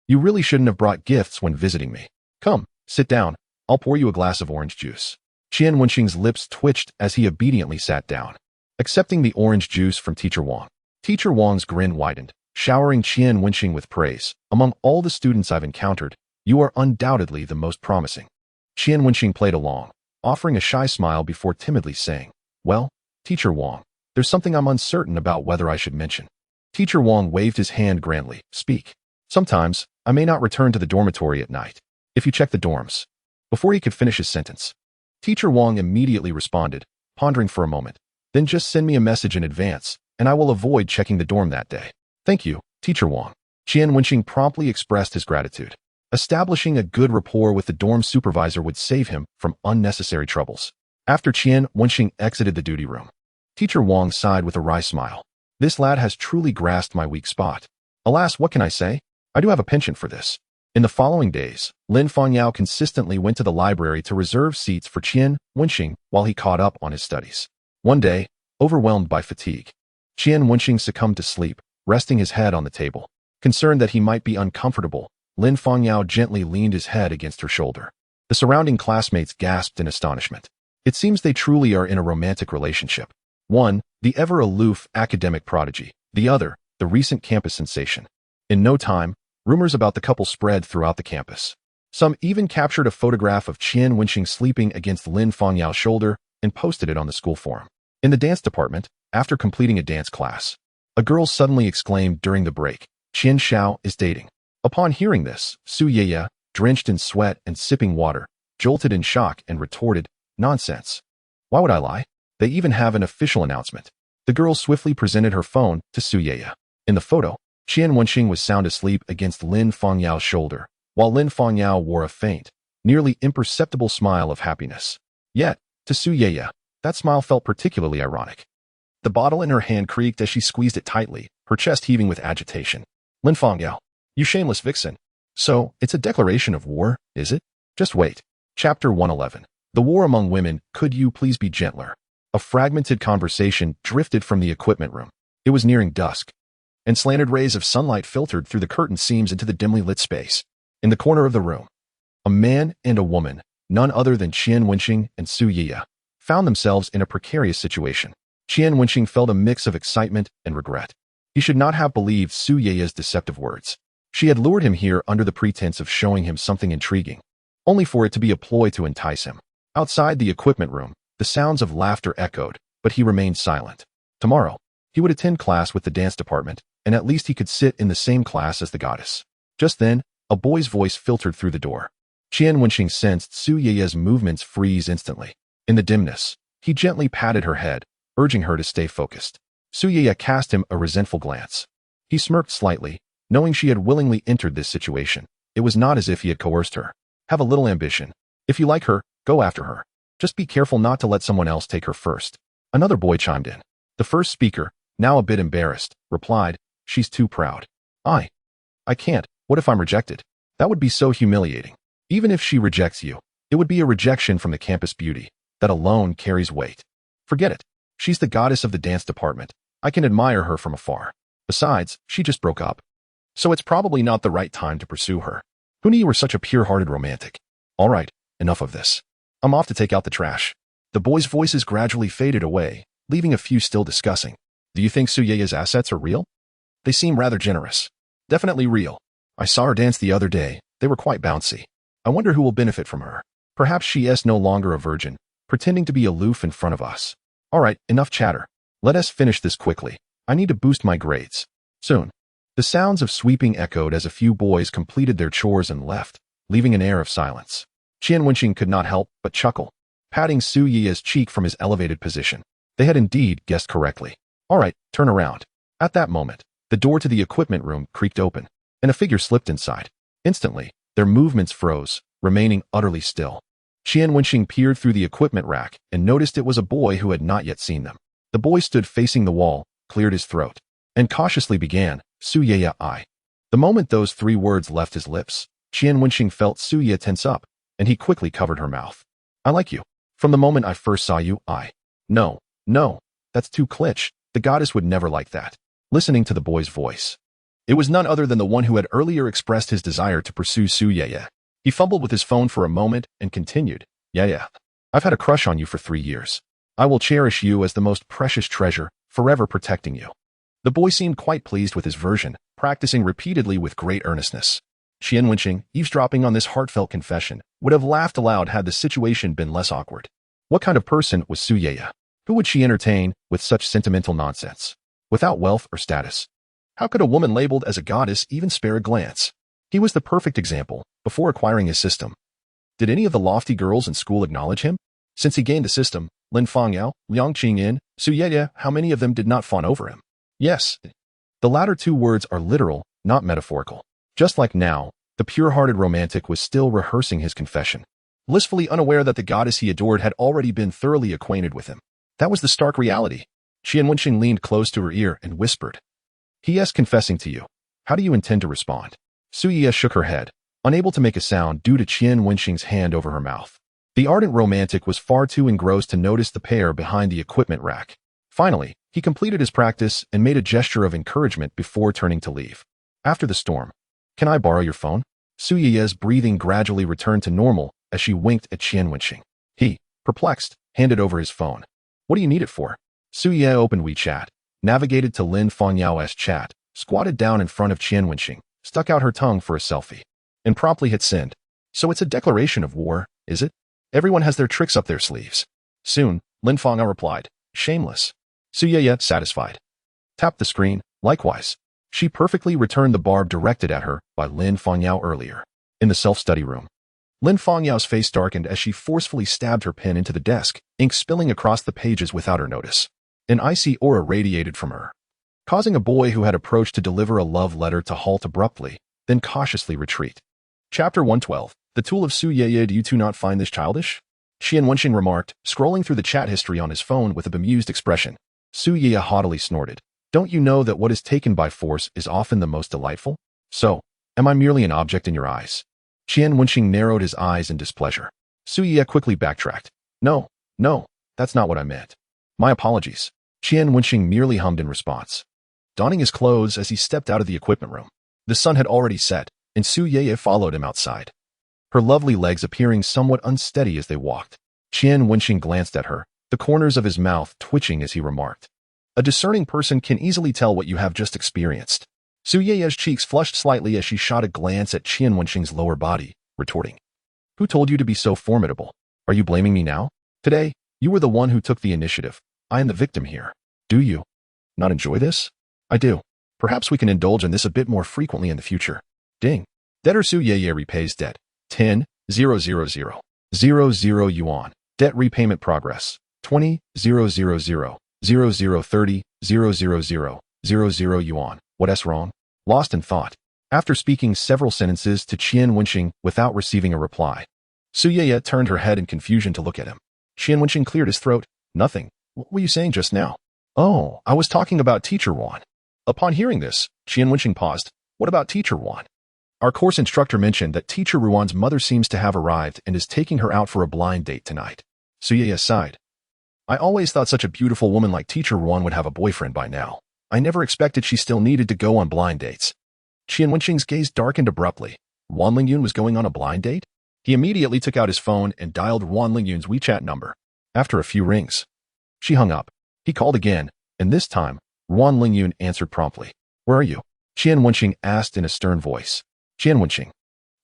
You really shouldn't have brought gifts when visiting me. Come, sit down. I'll pour you a glass of orange juice. Qian Wenxing's lips twitched as he obediently sat down, accepting the orange juice from Teacher Wang. Teacher Wang's grin widened, showering Qian Wenxing with praise. Among all the students I've encountered, you are undoubtedly the most promising. Qian Wenxing played along, offering a shy smile before timidly saying, Well, Teacher Wang, there's something I'm uncertain about whether I should mention. Teacher Wang waved his hand grandly. Speak. Sometimes, I may not return to the dormitory at night. If you check the dorms. Before he could finish his sentence, Teacher Wang immediately responded, pondering for a moment. Then just send me a message in advance, and I will avoid checking the dorm that day. Thank you, Teacher Wang. Qian Wenxing promptly expressed his gratitude. Establishing a good rapport with the dorm supervisor would save him from unnecessary troubles. After Qian Wenxing exited the duty room, Teacher Wang sighed with a wry smile. This lad has truly grasped my weak spot. Alas, what can I say? I do have a penchant for this. In the following days, Lin Fangyao consistently went to the library to reserve seats for Qian Wenxing while he caught up on his studies. One day, overwhelmed by fatigue, Qian Wenxing succumbed to sleep, resting his head on the table. Concerned that he might be uncomfortable, Lin Fangyao gently leaned his head against her shoulder. The surrounding classmates gasped in astonishment. It seems they truly are in a romantic relationship. One, the ever-aloof academic prodigy. The other, the recent campus sensation. In no time, rumors about the couple spread throughout the campus. Some even captured a photograph of Qian Wenxing sleeping against Lin Fangyao's shoulder and posted it on the school forum. In the dance department, after completing a dance class, a girl suddenly exclaimed during the break, Qian Xiao is dating. Upon hearing this, Su Yeye, drenched in sweat and sipping water, jolted in shock and retorted, Nonsense. Why would I lie? They even have an official announcement. The girl swiftly presented her phone to Su Yeye. In the photo, Qian Wenxing was sound asleep against Lin Fangyao's shoulder, while Lin Fangyao wore a faint, nearly imperceptible smile of happiness. Yet, to Su Yeye, that smile felt particularly ironic. The bottle in her hand creaked as she squeezed it tightly, her chest heaving with agitation. Lin Fangyao, you shameless vixen. So, it's a declaration of war, is it? Just wait. Chapter 111. The War Among Women, Could You Please Be Gentler? A fragmented conversation drifted from the equipment room. It was nearing dusk, and slanted rays of sunlight filtered through the curtain seams into the dimly lit space. In the corner of the room, a man and a woman, none other than Qian Wenxing and Su Yeye, found themselves in a precarious situation. Qian Wenxing felt a mix of excitement and regret. He should not have believed Su Yeye's deceptive words. She had lured him here under the pretense of showing him something intriguing, only for it to be a ploy to entice him. Outside the equipment room, the sounds of laughter echoed, but he remained silent. Tomorrow, he would attend class with the dance department, and at least he could sit in the same class as the goddess. Just then, a boy's voice filtered through the door. Qian Wenxing sensed Su Yeye's movements freeze instantly. In the dimness, he gently patted her head, urging her to stay focused. Su Yeye cast him a resentful glance. He smirked slightly, knowing she had willingly entered this situation. It was not as if he had coerced her. Have a little ambition. If you like her, go after her. Just be careful not to let someone else take her first. Another boy chimed in. The first speaker, now a bit embarrassed, replied, She's too proud. I can't. What if I'm rejected? That would be so humiliating. Even if she rejects you, it would be a rejection from the campus beauty. That alone carries weight. Forget it. She's the goddess of the dance department. I can admire her from afar. Besides, she just broke up. So it's probably not the right time to pursue her. Who knew you were such a pure-hearted romantic? All right, enough of this. I'm off to take out the trash. The boys' voices gradually faded away, leaving a few still discussing. Do you think Su Ye's assets are real? They seem rather generous. Definitely real. I saw her dance the other day. They were quite bouncy. I wonder who will benefit from her. Perhaps she is no longer a virgin, pretending to be aloof in front of us. All right, enough chatter. Let us finish this quickly. I need to boost my grades. Soon. The sounds of sweeping echoed as a few boys completed their chores and left, leaving an air of silence. Qian Wenxing could not help but chuckle, patting Su Ye's cheek from his elevated position. They had indeed guessed correctly. All right, turn around. At that moment, the door to the equipment room creaked open, and a figure slipped inside. Instantly, their movements froze, remaining utterly still. Qian Wenxing peered through the equipment rack and noticed it was a boy who had not yet seen them. The boy stood facing the wall, cleared his throat, and cautiously began, Su Ye I. The moment those 3 words left his lips, Qian Wenxing felt Su Ye tense up, and he quickly covered her mouth. I like you. From the moment I first saw you, No, that's too kitsch. The goddess would never like that. Listening to the boy's voice. It was none other than the one who had earlier expressed his desire to pursue Su Ye. He fumbled with his phone for a moment and continued, Yeah. I've had a crush on you for 3 years. I will cherish you as the most precious treasure, forever protecting you. The boy seemed quite pleased with his version, practicing repeatedly with great earnestness. Qian Wenxing, eavesdropping on this heartfelt confession, would have laughed aloud had the situation been less awkward. What kind of person was Su Ye? Who would she entertain with such sentimental nonsense? Without wealth or status? How could a woman labeled as a goddess even spare a glance? He was the perfect example, before acquiring his system. Did any of the lofty girls in school acknowledge him? Since he gained the system, Lin Fangyao, Liang Qingyin, Su Ye, how many of them did not fawn over him? Yes. The latter 2 words are literal, not metaphorical. Just like now, the pure-hearted romantic was still rehearsing his confession, blissfully unaware that the goddess he adored had already been thoroughly acquainted with him. That was the stark reality. Qian Wenxing leaned close to her ear and whispered, He is confessing to you. How do you intend to respond? Su Ye shook her head, unable to make a sound due to Qian Wenxing's hand over her mouth. The ardent romantic was far too engrossed to notice the pair behind the equipment rack. Finally, he completed his practice and made a gesture of encouragement before turning to leave. After the storm, Can I borrow your phone? Su Ye's breathing gradually returned to normal as she winked at Qian Wenxing. He, perplexed, handed over his phone. What do you need it for? Su Ye opened WeChat, navigated to Lin Fangyao's chat, squatted down in front of Qian Wenxing, stuck out her tongue for a selfie, and promptly hit send. So it's a declaration of war, is it? Everyone has their tricks up their sleeves. Soon, Lin Fangyao replied, shameless. Su Ye, satisfied, tapped the screen. Likewise, she perfectly returned the barb directed at her by Lin Fangyao earlier. In the self-study room, Lin Fangyao's face darkened as she forcefully stabbed her pen into the desk, ink spilling across the pages without her notice. An icy aura radiated from her, causing a boy who had approached to deliver a love letter to halt abruptly, then cautiously retreat. Chapter 112. The Tool of Su Ye. Do you two not find this childish? Qian Wenxing remarked, scrolling through the chat history on his phone with a bemused expression. Su Ye haughtily snorted. Don't you know that what is taken by force is often the most delightful? So, am I merely an object in your eyes? Qian Wenxing narrowed his eyes in displeasure. Su Ye quickly backtracked. No, that's not what I meant. My apologies. Qian Wenxing merely hummed in response, donning his clothes as he stepped out of the equipment room. The sun had already set, and Su Ye followed him outside, her lovely legs appearing somewhat unsteady as they walked. Qian Wenxing glanced at her, the corners of his mouth twitching as he remarked, a discerning person can easily tell what you have just experienced. Su Ye's cheeks flushed slightly as she shot a glance at Qian Wenxing's lower body, retorting, Who told you to be so formidable? Are you blaming me now? Today, you were the one who took the initiative. I am the victim here. Do you not enjoy this? I do. Perhaps we can indulge in this a bit more frequently in the future. Ding. Debtor Su Ye repays debt. 10,000,00 yuan. Debt repayment progress. 20,000,0030,000,00 yuan. What's wrong? Lost in thought, after speaking several sentences to Qian Wenxing without receiving a reply, Su Ye turned her head in confusion to look at him. Qian Wenxing cleared his throat. Nothing. What were you saying just now? Oh, I was talking about Teacher Wan. Upon hearing this, Qian Wenxing paused. What about Teacher Wan? Our course instructor mentioned that Teacher Ruan's mother seems to have arrived and is taking her out for a blind date tonight. Su Ye sighed. I always thought such a beautiful woman like Teacher Ruan would have a boyfriend by now. I never expected she still needed to go on blind dates. Qian Wenxing's gaze darkened abruptly. Wan Lingyun was going on a blind date? He immediately took out his phone and dialed Wan Lingyun's WeChat number. After a few rings, she hung up. He called again, and this time, Ruan Lingyun answered promptly. Where are you? Qian Wenxing asked in a stern voice. Qian Wenxing.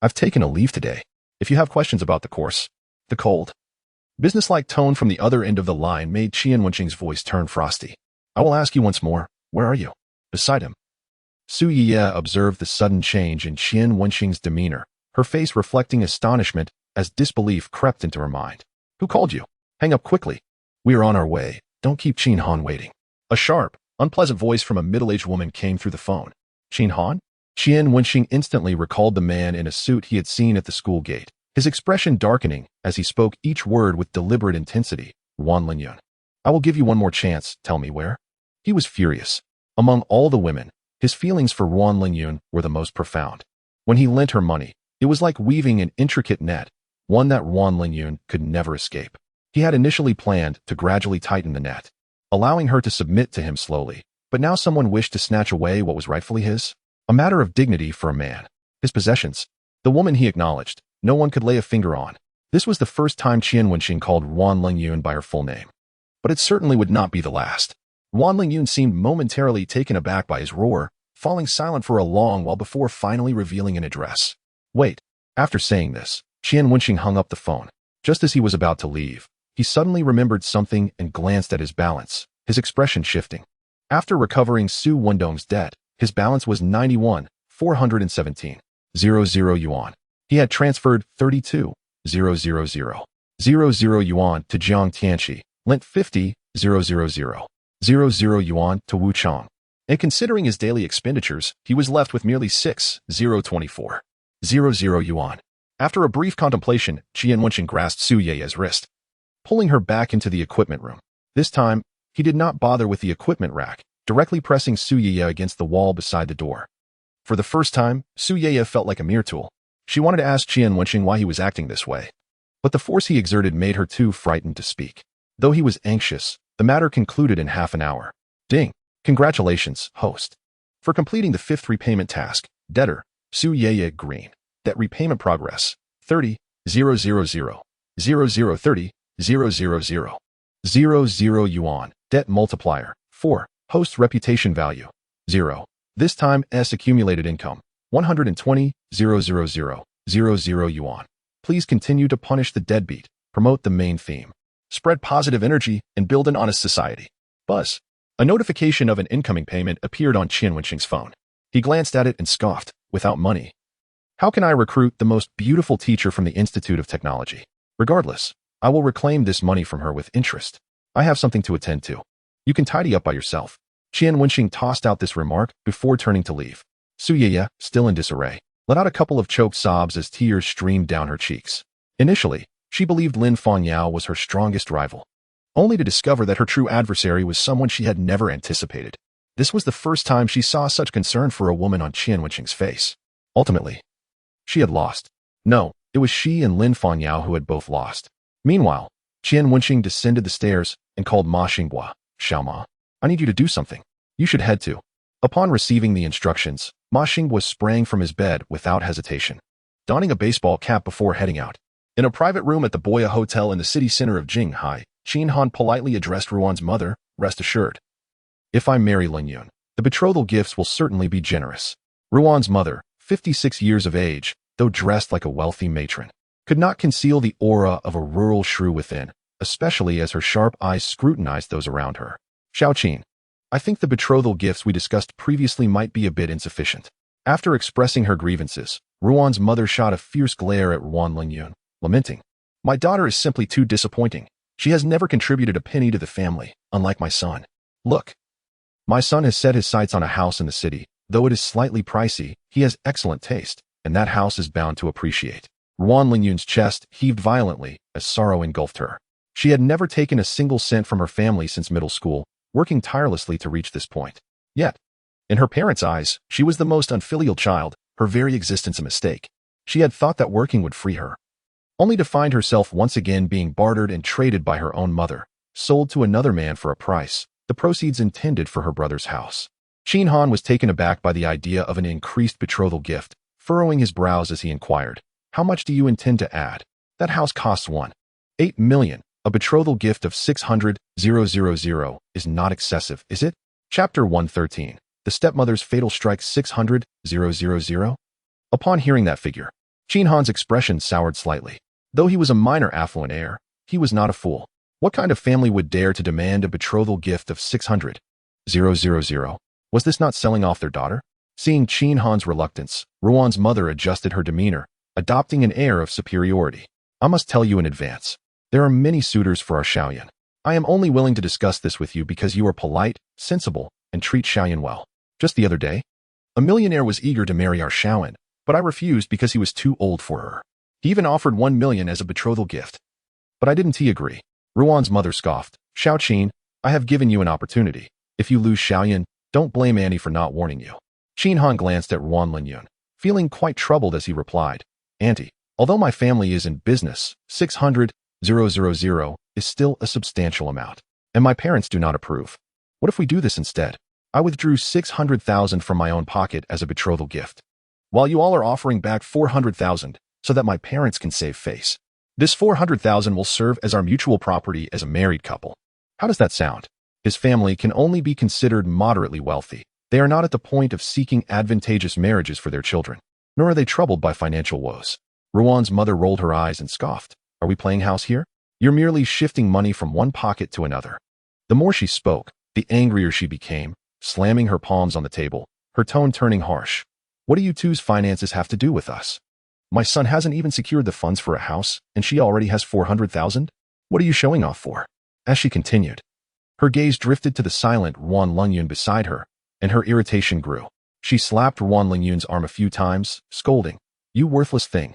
I've taken a leave today. If you have questions about the course. The cold, businesslike tone from the other end of the line made Qian Wenxing's voice turn frosty. I will ask you once more, where are you? Beside him. Su Yiye observed the sudden change in Qian Wenxing's demeanor, her face reflecting astonishment as disbelief crept into her mind. Who called you? Hang up quickly. We are on our way. Don't keep Qin Han waiting. A sharp, unpleasant voice from a middle-aged woman came through the phone. Qin Han? Qian Wenxing instantly recalled the man in a suit he had seen at the school gate, his expression darkening as he spoke each word with deliberate intensity. Ruan Lingyun. I will give you one more chance. Tell me where. He was furious. Among all the women, his feelings for Ruan Lingyun were the most profound. When he lent her money, it was like weaving an intricate net, one that Ruan Lingyun could never escape. He had initially planned to gradually tighten the net, allowing her to submit to him slowly, but now someone wished to snatch away what was rightfully his. A matter of dignity for a man. His possessions. The woman he acknowledged, no one could lay a finger on. This was the first time Qian Wenxing called Ruan Lingyun by her full name. But it certainly would not be the last. Ruan Lingyun seemed momentarily taken aback by his roar, falling silent for a long while before finally revealing an address. Wait. After saying this, Qian Wenxing hung up the phone. Just as he was about to leave, he suddenly remembered something and glanced at his balance, his expression shifting. After recovering Su Wendong's debt, his balance was 91,417.00 yuan. He had transferred 32,000.00 yuan to Jiang Tianxi, lent 50,000.00 yuan to Wu Chang. And considering his daily expenditures, he was left with merely 6,024.00 yuan. After a brief contemplation, Qian Wenxing grasped Su Yiye's wrist, pulling her back into the equipment room. This time, he did not bother with the equipment rack, directly pressing Su Yiye against the wall beside the door. For the first time, Su Yiye felt like a mere tool. She wanted to ask Qian Wenxing why he was acting this way, but the force he exerted made her too frightened to speak. Though he was anxious, the matter concluded in half an hour. Ding! Congratulations, host. For completing the 5th repayment task, debtor, Su Yiye Green. Debt repayment progress, 30,000,0030,000 yuan. Debt multiplier, 4. Host reputation value, 0. This time S accumulated income, 120,000,00 yuan. Please continue to punish the deadbeat, promote the main theme, spread positive energy, and build an honest society. Buzz. A notification of an incoming payment appeared on Qian Wenxing's phone. He glanced at it and scoffed. Without money, how can I recruit the most beautiful teacher from the Institute of Technology? Regardless, I will reclaim this money from her with interest. I have something to attend to. You can tidy up by yourself. Qian Wenxing tossed out this remark before turning to leave. Su Yiye, still in disarray, let out a couple of choked sobs as tears streamed down her cheeks. Initially, she believed Lin Fanyao was her strongest rival, only to discover that her true adversary was someone she had never anticipated. This was the first time she saw such concern for a woman on Qian Wenxing's face. Ultimately, she had lost. No, it was she and Lin Fanyao who had both lost. Meanwhile, Qian Wenxing descended the stairs and called Ma Xinghua. Xiaoma, I need you to do something. You should head to. Upon receiving the instructions, Ma Xinghua sprang from his bed without hesitation, donning a baseball cap before heading out. In a private room at the Boya Hotel in the city center of Jinghai, Qin Han politely addressed Ruan's mother. Rest assured, if I marry Lingyun, the betrothal gifts will certainly be generous. Ruan's mother, 56 years of age, though dressed like a wealthy matron, could not conceal the aura of a rural shrew within, especially as her sharp eyes scrutinized those around her. Xiaoqin, I think the betrothal gifts we discussed previously might be a bit insufficient. After expressing her grievances, Ruan's mother shot a fierce glare at Ruan Lingyun, lamenting, my daughter is simply too disappointing. She has never contributed a penny to the family, unlike my son. Look. My son has set his sights on a house in the city. Though it is slightly pricey, he has excellent taste, and that house is bound to appreciate. Ruan Lingyun's chest heaved violently as sorrow engulfed her. She had never taken a single cent from her family since middle school, working tirelessly to reach this point. Yet, in her parents' eyes, she was the most unfilial child, her very existence a mistake. She had thought that working would free her, only to find herself once again being bartered and traded by her own mother, sold to another man for a price, the proceeds intended for her brother's house. Qin Han was taken aback by the idea of an increased betrothal gift, furrowing his brows as he inquired, how much do you intend to add? That house costs 1.8 million. A betrothal gift of 600,000 is not excessive, is it? Chapter 113. The stepmother's fatal strike 600,000? Upon hearing that figure, Qian Han's expression soured slightly. Though he was a minor affluent heir, he was not a fool. What kind of family would dare to demand a betrothal gift of 600,000? Was this not selling off their daughter? Seeing Qian Han's reluctance, Ruan's mother adjusted her demeanor, adopting an air of superiority. I must tell you in advance, there are many suitors for our Xiaoyan. I am only willing to discuss this with you because you are polite, sensible, and treat Xiaoyan well. Just the other day, a millionaire was eager to marry our Xiaoyan, but I refused because he was too old for her. He even offered 1 million as a betrothal gift. But I didn't agree. Ruan's mother scoffed. Xiaoqin, I have given you an opportunity. If you lose Xiaoyan, don't blame Annie for not warning you. Qian Han glanced at Ruan Lingyun, feeling quite troubled as he replied, Auntie, although my family is in business, 600,000 is still a substantial amount, and my parents do not approve. What if we do this instead? I withdrew 600,000 from my own pocket as a betrothal gift, while you all are offering back 400,000 so that my parents can save face. This 400,000 will serve as our mutual property as a married couple. How does that sound? His family can only be considered moderately wealthy. They are not at the point of seeking advantageous marriages for their children, nor are they troubled by financial woes. Ruan's mother rolled her eyes and scoffed. Are we playing house here? You're merely shifting money from one pocket to another. The more she spoke, the angrier she became, slamming her palms on the table, her tone turning harsh. What do you two's finances have to do with us? My son hasn't even secured the funds for a house, and she already has 400,000? What are you showing off for? As she continued, her gaze drifted to the silent Ruan Lingyun beside her, and her irritation grew. She slapped Ruan Lingyun's arm a few times, scolding, You worthless thing.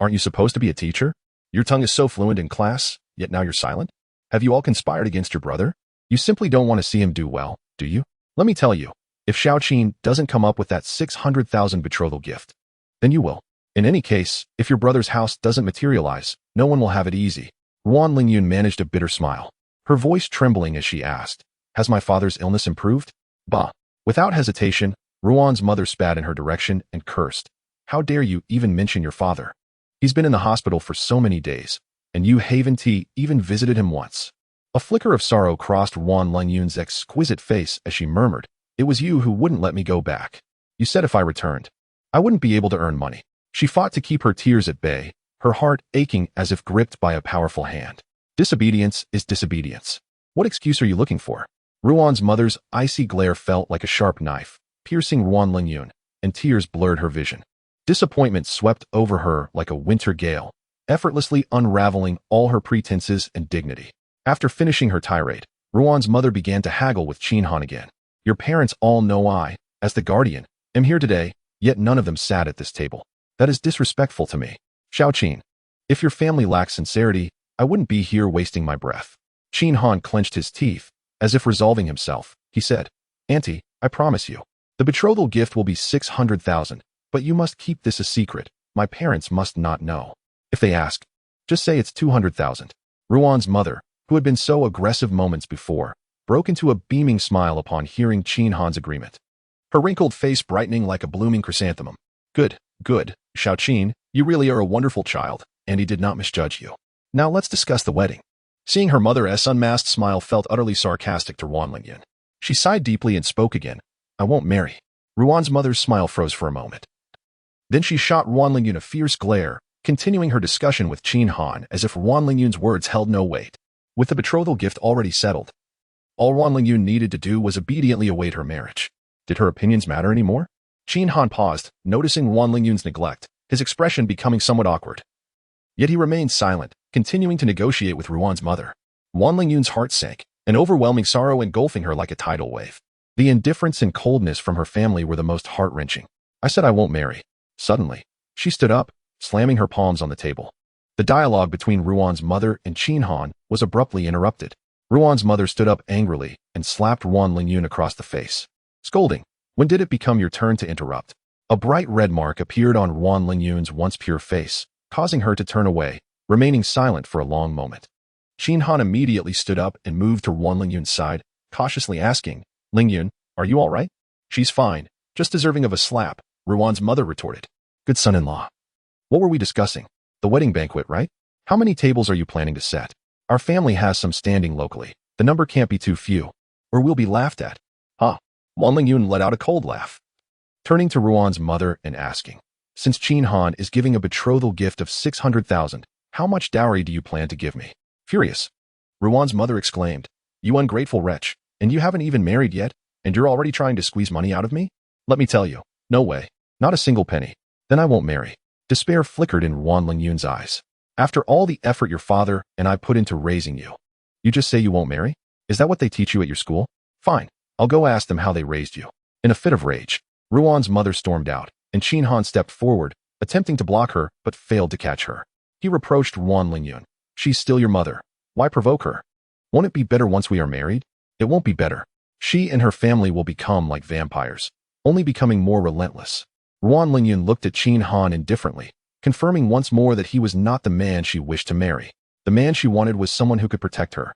Aren't you supposed to be a teacher? Your tongue is so fluent in class, yet now you're silent? Have you all conspired against your brother? You simply don't want to see him do well, do you? Let me tell you, if Xiaoqin doesn't come up with that 600,000 betrothal gift, then you will. In any case, if your brother's house doesn't materialize, no one will have it easy. Ruan Lingyun managed a bitter smile, her voice trembling as she asked, Has my father's illness improved? Bah. Without hesitation, Ruan's mother spat in her direction and cursed. How dare you even mention your father? He's been in the hospital for so many days, and you haven't even visited him once. A flicker of sorrow crossed Ruan Lingyun's exquisite face as she murmured, It was you who wouldn't let me go back. You said if I returned, I wouldn't be able to earn money. She fought to keep her tears at bay, her heart aching as if gripped by a powerful hand. Disobedience is disobedience. What excuse are you looking for? Ruan's mother's icy glare felt like a sharp knife, piercing Ruan Lingyun, and tears blurred her vision. Disappointment swept over her like a winter gale, effortlessly unraveling all her pretenses and dignity. After finishing her tirade, Ruan's mother began to haggle with Qian Han again. Your parents all know I, as the guardian, am here today, yet none of them sat at this table. That is disrespectful to me. Xiaoqin, if your family lacks sincerity, I wouldn't be here wasting my breath. Qian Han clenched his teeth, as if resolving himself. He said, Auntie, I promise you, the betrothal gift will be 600,000, but you must keep this a secret. My parents must not know. If they ask, just say it's 200,000. Ruan's mother, who had been so aggressive moments before, broke into a beaming smile upon hearing Qian Han's agreement, her wrinkled face brightening like a blooming chrysanthemum. Good, Xiaoqin, you really are a wonderful child, and he did not misjudge you. Now let's discuss the wedding. Seeing her mother's unmasked smile felt utterly sarcastic to Ruan Lingyun. She sighed deeply and spoke again. I won't marry. Ruan's mother's smile froze for a moment. Then she shot Ruan Lingyun a fierce glare, continuing her discussion with Qian Han as if Ruan Lingyun's words held no weight. With the betrothal gift already settled, all Ruan Lingyun needed to do was obediently await her marriage. Did her opinions matter anymore? Qian Han paused, noticing Ruan Lingyun's neglect, his expression becoming somewhat awkward. Yet he remained silent, continuing to negotiate with Ruan's mother. Ruan Lingyun's heart sank, an overwhelming sorrow engulfing her like a tidal wave. The indifference and coldness from her family were the most heart-wrenching. I said I won't marry. Suddenly, she stood up, slamming her palms on the table. The dialogue between Ruan's mother and Qian Han was abruptly interrupted. Ruan's mother stood up angrily and slapped Ruan Lingyun across the face, scolding, When did it become your turn to interrupt? A bright red mark appeared on Ruan Lingyun's once pure face, causing her to turn away, remaining silent for a long moment. Qian Han immediately stood up and moved to Ruan Lingyun's side, cautiously asking, Lingyun, are you all right? She's fine, just deserving of a slap, Ruan's mother retorted. Good son-in-law. What were we discussing? The wedding banquet, right? How many tables are you planning to set? Our family has some standing locally. The number can't be too few, or we'll be laughed at. Huh? Wan Lingyun let out a cold laugh, turning to Ruan's mother and asking, since Qin Han is giving a betrothal gift of 600,000, how much dowry do you plan to give me? Furious, Ruan's mother exclaimed, you ungrateful wretch, and you haven't even married yet, and you're already trying to squeeze money out of me? Let me tell you, no way, not a single penny. Then I won't marry. Despair flickered in Wan Lingyun's eyes. After all the effort your father and I put into raising you, you just say you won't marry? Is that what they teach you at your school? Fine, I'll go ask them how they raised you. In a fit of rage, Ruan's mother stormed out, and Qin Han stepped forward, attempting to block her, but failed to catch her. He reproached Wan Lingyun. She's still your mother. Why provoke her? Won't it be better once we are married? It won't be better. She and her family will become like vampires, only becoming more relentless. Wan Lingyun looked at Qin Han indifferently, confirming once more that he was not the man she wished to marry. The man she wanted was someone who could protect her,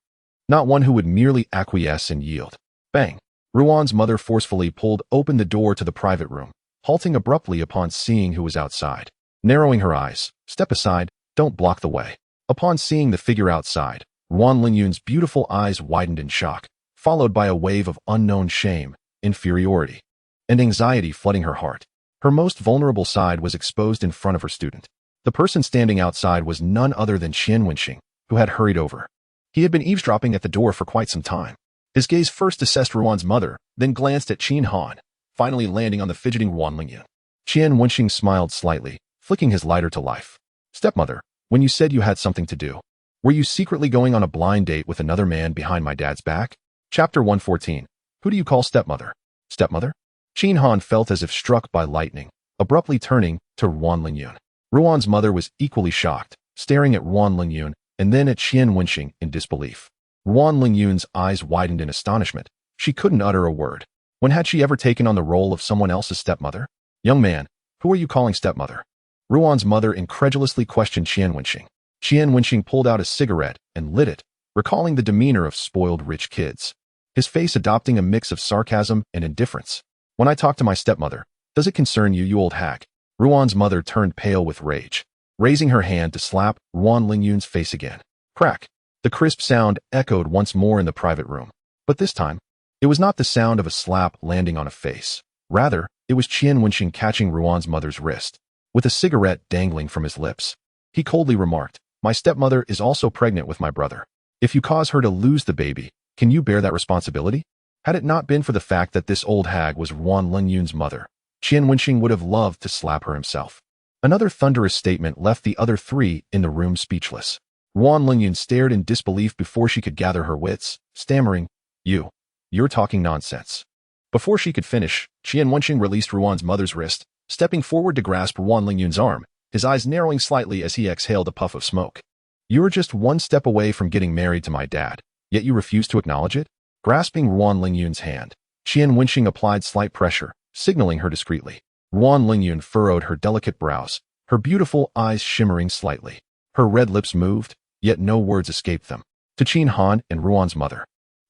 not one who would merely acquiesce and yield. Bang! Ruan's mother forcefully pulled open the door to the private room, halting abruptly upon seeing who was outside. Narrowing her eyes, step aside, don't block the way. Upon seeing the figure outside, Wan Lingyun's beautiful eyes widened in shock, followed by a wave of unknown shame, inferiority, and anxiety flooding her heart. Her most vulnerable side was exposed in front of her student. The person standing outside was none other than Qian Wenxing, who had hurried over. He had been eavesdropping at the door for quite some time. His gaze first assessed Ruan's mother, then glanced at Qin Han, finally landing on the fidgeting Wan Lingyun. Qian Wenxing smiled slightly, flicking his lighter to life. Stepmother, when you said you had something to do, were you secretly going on a blind date with another man behind my dad's back? Chapter 114. Who do you call stepmother? Stepmother? Qin Han felt as if struck by lightning, abruptly turning to Wan Lingyun. Ruan's mother was equally shocked, staring at Wan Lingyun and then at Qian Wenxing in disbelief. Wan Lingyun's eyes widened in astonishment. She couldn't utter a word. When had she ever taken on the role of someone else's stepmother? Young man, who are you calling stepmother? Ruan's mother incredulously questioned Qian Wenxing. Qian Wenxing pulled out a cigarette and lit it, recalling the demeanor of spoiled rich kids, his face adopting a mix of sarcasm and indifference. When I talk to my stepmother, does it concern you, you old hack? Ruan's mother turned pale with rage, raising her hand to slap Wan Lingyun's face again. Crack! The crisp sound echoed once more in the private room. But this time, it was not the sound of a slap landing on a face. Rather, it was Qian Wenxing catching Ruan's mother's wrist, with a cigarette dangling from his lips. He coldly remarked, my stepmother is also pregnant with my brother. If you cause her to lose the baby, can you bear that responsibility? Had it not been for the fact that this old hag was Wan Lingyun's mother, Qian Wenxing would have loved to slap her himself. Another thunderous statement left the other three in the room speechless. Wan Lingyun stared in disbelief before she could gather her wits, stammering, You're talking nonsense. Before she could finish, Qian Wenxing released Ruan's mother's wrist, stepping forward to grasp Wan Lingyun's arm, his eyes narrowing slightly as he exhaled a puff of smoke. You're just one step away from getting married to my dad, yet you refuse to acknowledge it? Grasping Wan Lingyun's hand, Qian Wenxing applied slight pressure, signaling her discreetly. Wan Lingyun furrowed her delicate brows, her beautiful eyes shimmering slightly. Her red lips moved, yet no words escaped them. To Qin Han and Ruan's mother,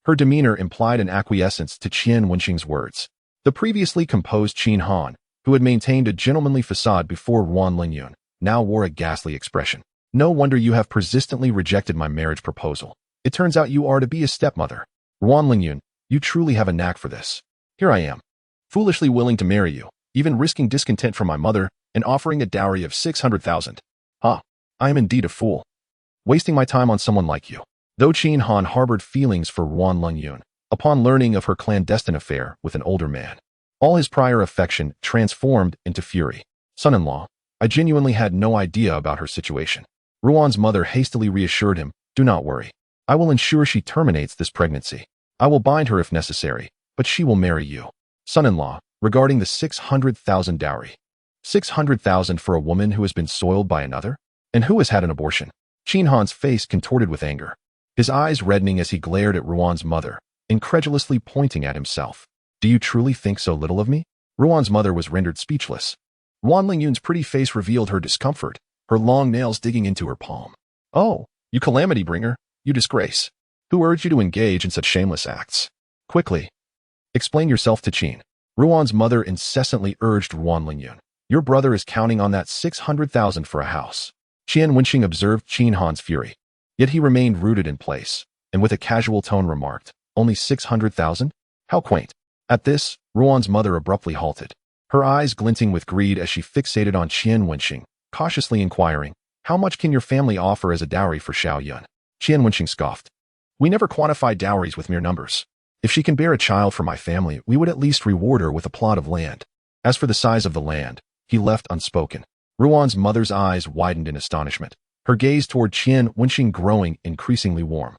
her demeanor implied an acquiescence to Qian Wenxing's words. The previously composed Qin Han, who had maintained a gentlemanly facade before Wan Lingyun, now wore a ghastly expression. No wonder you have persistently rejected my marriage proposal. It turns out you are to be a stepmother. Wan Lingyun, you truly have a knack for this. Here I am, foolishly willing to marry you, even risking discontent from my mother and offering a dowry of 600,000. I am indeed a fool, wasting my time on someone like you. Though Qin Han harbored feelings for Wan Lingyun, upon learning of her clandestine affair with an older man, all his prior affection transformed into fury. Son-in-law, I genuinely had no idea about her situation. Ruan's mother hastily reassured him, do not worry. I will ensure she terminates this pregnancy. I will bind her if necessary, but she will marry you. Son-in-law, regarding the 600,000 dowry. 600,000 for a woman who has been soiled by another? And who has had an abortion? Qin Han's face contorted with anger, his eyes reddening as he glared at Ruan's mother, incredulously pointing at himself. Do you truly think so little of me? Ruan's mother was rendered speechless. Wan Lingyun's pretty face revealed her discomfort, her long nails digging into her palm. Oh, you calamity bringer, you disgrace. Who urged you to engage in such shameless acts? Quickly, explain yourself to Qin. Ruan's mother incessantly urged Wan Lingyun. Your brother is counting on that 600,000 for a house. Qian Wenxing observed Qin Han's fury. Yet he remained rooted in place, and with a casual tone remarked, "Only 600,000? How quaint." At this, Ruan's mother abruptly halted, her eyes glinting with greed as she fixated on Qian Wenxing, cautiously inquiring, "How much can your family offer as a dowry for Xiao Yun?" Qian Wenxing scoffed, "We never quantify dowries with mere numbers. If she can bear a child for my family, we would at least reward her with a plot of land." As for the size of the land, he left unspoken. Ruan's mother's eyes widened in astonishment, her gaze toward Qian Wenxing growing increasingly warm,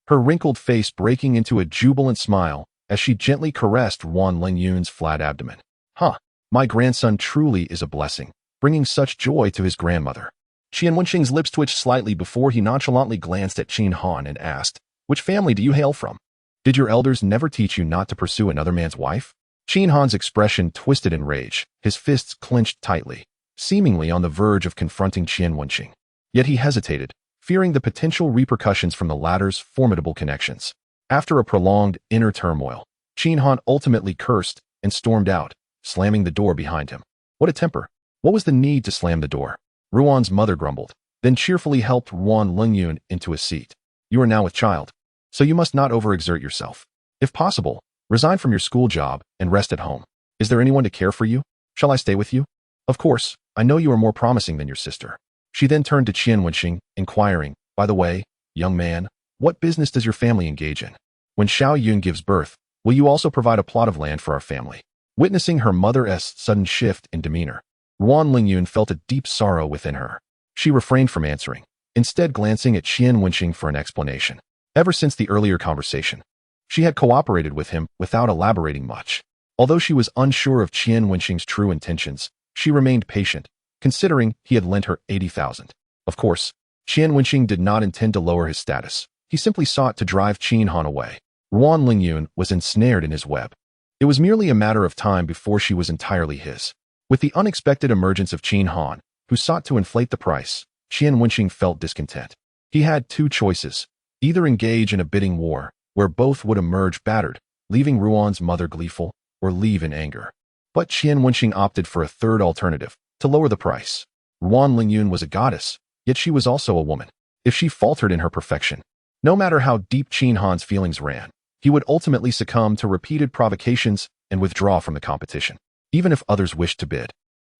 her wrinkled face breaking into a jubilant smile as she gently caressed Ruan Lingyun's flat abdomen. "Huh, my grandson truly is a blessing, bringing such joy to his grandmother." Qian Wenxing's lips twitched slightly before he nonchalantly glanced at Qin Han and asked, "Which family do you hail from? Did your elders never teach you not to pursue another man's wife?" Qin Han's expression twisted in rage, his fists clenched tightly, seemingly on the verge of confronting Qian Wenxing. Yet he hesitated, fearing the potential repercussions from the latter's formidable connections. After a prolonged inner turmoil, Qin Han ultimately cursed and stormed out, slamming the door behind him. What a temper! What was the need to slam the door? Ruan's mother grumbled, then cheerfully helped Ruan Lingyun into a seat. "You are now with child, so you must not overexert yourself. If possible, resign from your school job and rest at home. Is there anyone to care for you? Shall I stay with you? Of course, I know you are more promising than your sister." She then turned to Qian Wenxing, inquiring, "By the way, young man, what business does your family engage in? When Xiao Yun gives birth, will you also provide a plot of land for our family?" Witnessing her mother's sudden shift in demeanor, Ruan Lingyun felt a deep sorrow within her. She refrained from answering, instead glancing at Qian Wenxing for an explanation. Ever since the earlier conversation, she had cooperated with him without elaborating much. Although she was unsure of Qian Wenxing's true intentions, she remained patient, considering he had lent her 80,000. Of course, Qian Wenxing did not intend to lower his status. He simply sought to drive Qin Han away. Ruan Lingyun was ensnared in his web. It was merely a matter of time before she was entirely his. With the unexpected emergence of Qin Han, who sought to inflate the price, Qian Wenxing felt discontent. He had two choices: either engage in a bidding war, where both would emerge battered, leaving Ruan's mother gleeful, or leave in anger. But Qian Wenxing opted for a third alternative, to lower the price. Ruan Lingyun was a goddess, yet she was also a woman. If she faltered in her perfection, no matter how deep Qin Han's feelings ran, he would ultimately succumb to repeated provocations and withdraw from the competition, even if others wished to bid.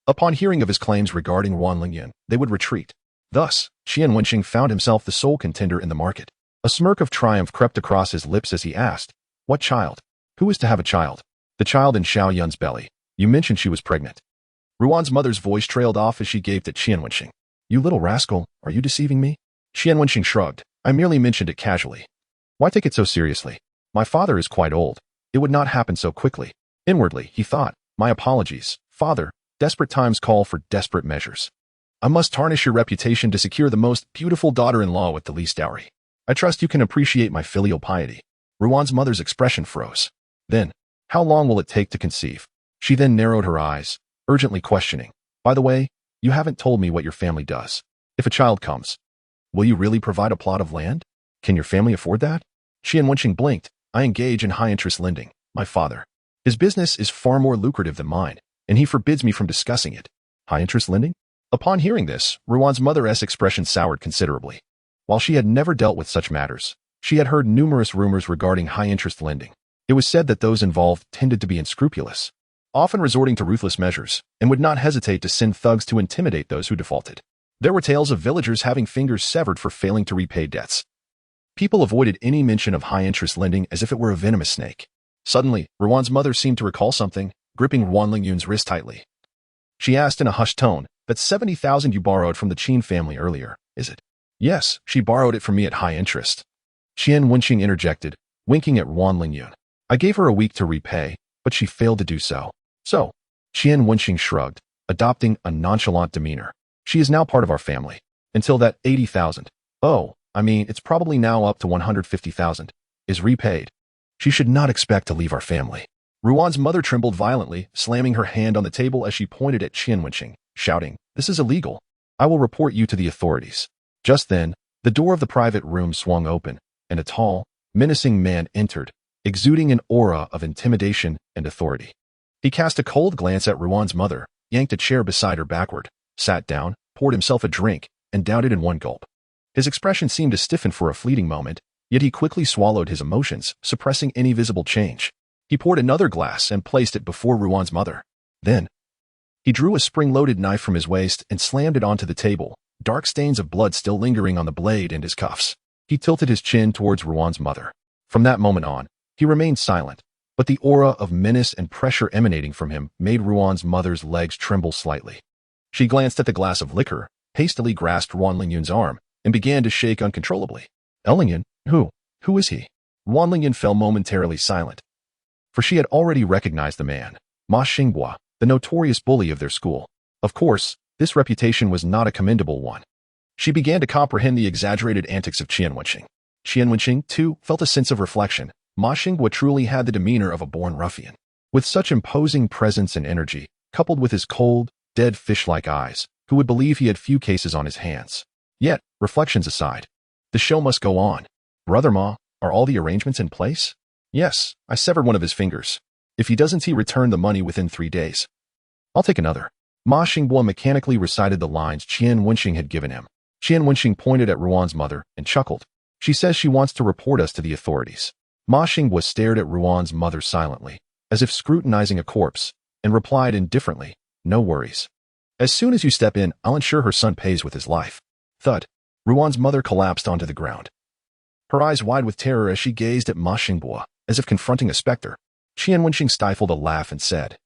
Upon hearing of his claims regarding Ruan Lingyun, they would retreat. Thus, Qian Wenxing found himself the sole contender in the market. A smirk of triumph crept across his lips as he asked, "What child? Who is to have a child?" "The child in Xiao Yun's belly. You mentioned she was pregnant." Ruan's mother's voice trailed off as she gaped at Qian Wenxing. "You little rascal, are you deceiving me?" Qian Wenxing shrugged. "I merely mentioned it casually. Why take it so seriously? My father is quite old. It would not happen so quickly." Inwardly, he thought, "My apologies, father. Desperate times call for desperate measures. I must tarnish your reputation to secure the most beautiful daughter-in-law with the least dowry. I trust you can appreciate my filial piety." Ruan's mother's expression froze. Then, "How long will it take to conceive?" She then narrowed her eyes, urgently questioning, "By the way, you haven't told me what your family does. If a child comes, will you really provide a plot of land? Can your family afford that?" Qian Wenxing blinked. "I engage in high-interest lending, my father. His business is far more lucrative than mine, and he forbids me from discussing it." "High-interest lending?" Upon hearing this, Ruan's mother's expression soured considerably. While she had never dealt with such matters, she had heard numerous rumors regarding high-interest lending. It was said that those involved tended to be unscrupulous, often resorting to ruthless measures, and would not hesitate to send thugs to intimidate those who defaulted. There were tales of villagers having fingers severed for failing to repay debts. People avoided any mention of high-interest lending as if it were a venomous snake. Suddenly, Ruan's mother seemed to recall something, gripping Ruan Lingyun's wrist tightly. She asked in a hushed tone, "That's 70,000 you borrowed from the Qin family earlier, is it?" "Yes, she borrowed it from me at high interest." Qian Wenxing interjected, winking at Ruan Lingyun. "I gave her a week to repay, but she failed to do so." "So?" Qian Wenxing shrugged, adopting a nonchalant demeanor. "She is now part of our family. Until that 80,000, oh, I mean, it's probably now up to 150,000, is repaid. She should not expect to leave our family." Ruan's mother trembled violently, slamming her hand on the table as she pointed at Qian Wenxing, shouting, "This is illegal. I will report you to the authorities." Just then, the door of the private room swung open, and a tall, menacing man entered, exuding an aura of intimidation and authority. He cast a cold glance at Ruan's mother, yanked a chair beside her backward, sat down, poured himself a drink, and downed it in one gulp. His expression seemed to stiffen for a fleeting moment, yet he quickly swallowed his emotions, suppressing any visible change. He poured another glass and placed it before Ruan's mother. Then, he drew a spring-loaded knife from his waist and slammed it onto the table, dark stains of blood still lingering on the blade and his cuffs. He tilted his chin towards Ruan's mother. From that moment on, he remained silent, but the aura of menace and pressure emanating from him made Ruan's mother's legs tremble slightly. She glanced at the glass of liquor, hastily grasped Ruan Lingyun's arm, and began to shake uncontrollably. Lingyun, who is he? Ruan Lingyun fell momentarily silent, for she had already recognized the man, Ma Xinghua, the notorious bully of their school. Of course, this reputation was not a commendable one. She began to comprehend the exaggerated antics of Qian Wenxing. Qian Wenxing, too, felt a sense of reflection. Ma Xinghua truly had the demeanor of a born ruffian. With such imposing presence and energy, coupled with his cold, dead fish-like eyes, who would believe he had few cases on his hands? Yet, reflections aside, the show must go on. Brother Ma, are all the arrangements in place? Yes, I severed one of his fingers. If he doesn't, he return the money within 3 days. I'll take another. Ma Xinghua mechanically recited the lines Qian Wenxing had given him. Qian Wenxing pointed at Ruan's mother and chuckled. She says she wants to report us to the authorities. Ma Xinghua stared at Ruan's mother silently, as if scrutinizing a corpse, and replied indifferently, no worries. As soon as you step in, I'll ensure her son pays with his life. Thud. Ruan's mother collapsed onto the ground, her eyes wide with terror as she gazed at Ma Xinghua, as if confronting a specter. Qian Wenxing stifled a laugh and said,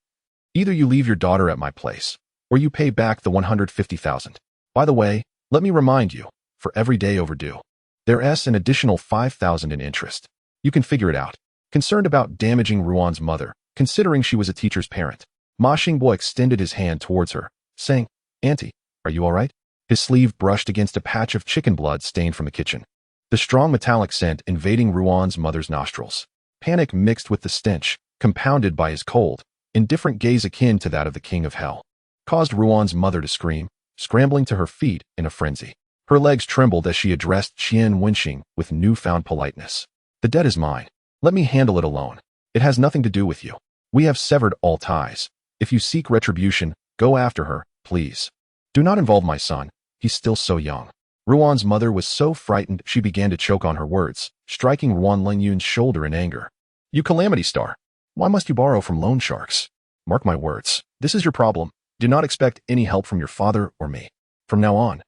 either you leave your daughter at my place, or you pay back the 150,000. By the way, let me remind you, for every day overdue, there's an additional 5,000 in interest. You can figure it out. Concerned about damaging Ruan's mother, considering she was a teacher's parent, Ma Xinghua extended his hand towards her, saying, Auntie, are you all right? His sleeve brushed against a patch of chicken blood stained from the kitchen. The strong metallic scent invading Ruan's mother's nostrils. Panic mixed with the stench, compounded by his cold, indifferent gaze akin to that of the king of hell, caused Ruan's mother to scream, scrambling to her feet in a frenzy. Her legs trembled as she addressed Qian Wenxing with newfound politeness. The debt is mine. Let me handle it alone. It has nothing to do with you. We have severed all ties. If you seek retribution, go after her, please. Do not involve my son. He's still so young. Ruan's mother was so frightened she began to choke on her words, striking Ruan Lingyun's shoulder in anger. You calamity star. Why must you borrow from loan sharks? Mark my words. This is your problem. Do not expect any help from your father or me. From now on,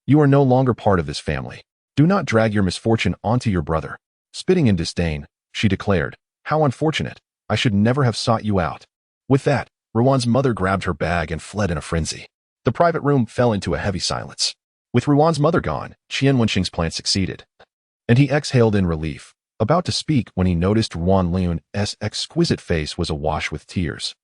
you are no longer part of this family. Do not drag your misfortune onto your brother. Spitting in disdain, she declared, how unfortunate. I should never have sought you out. With that, Ruan's mother grabbed her bag and fled in a frenzy. The private room fell into a heavy silence. With Ruan's mother gone, Qian Wenxing's plan succeeded, and he exhaled in relief, about to speak when he noticed Ruan Lingyun's exquisite face was awash with tears.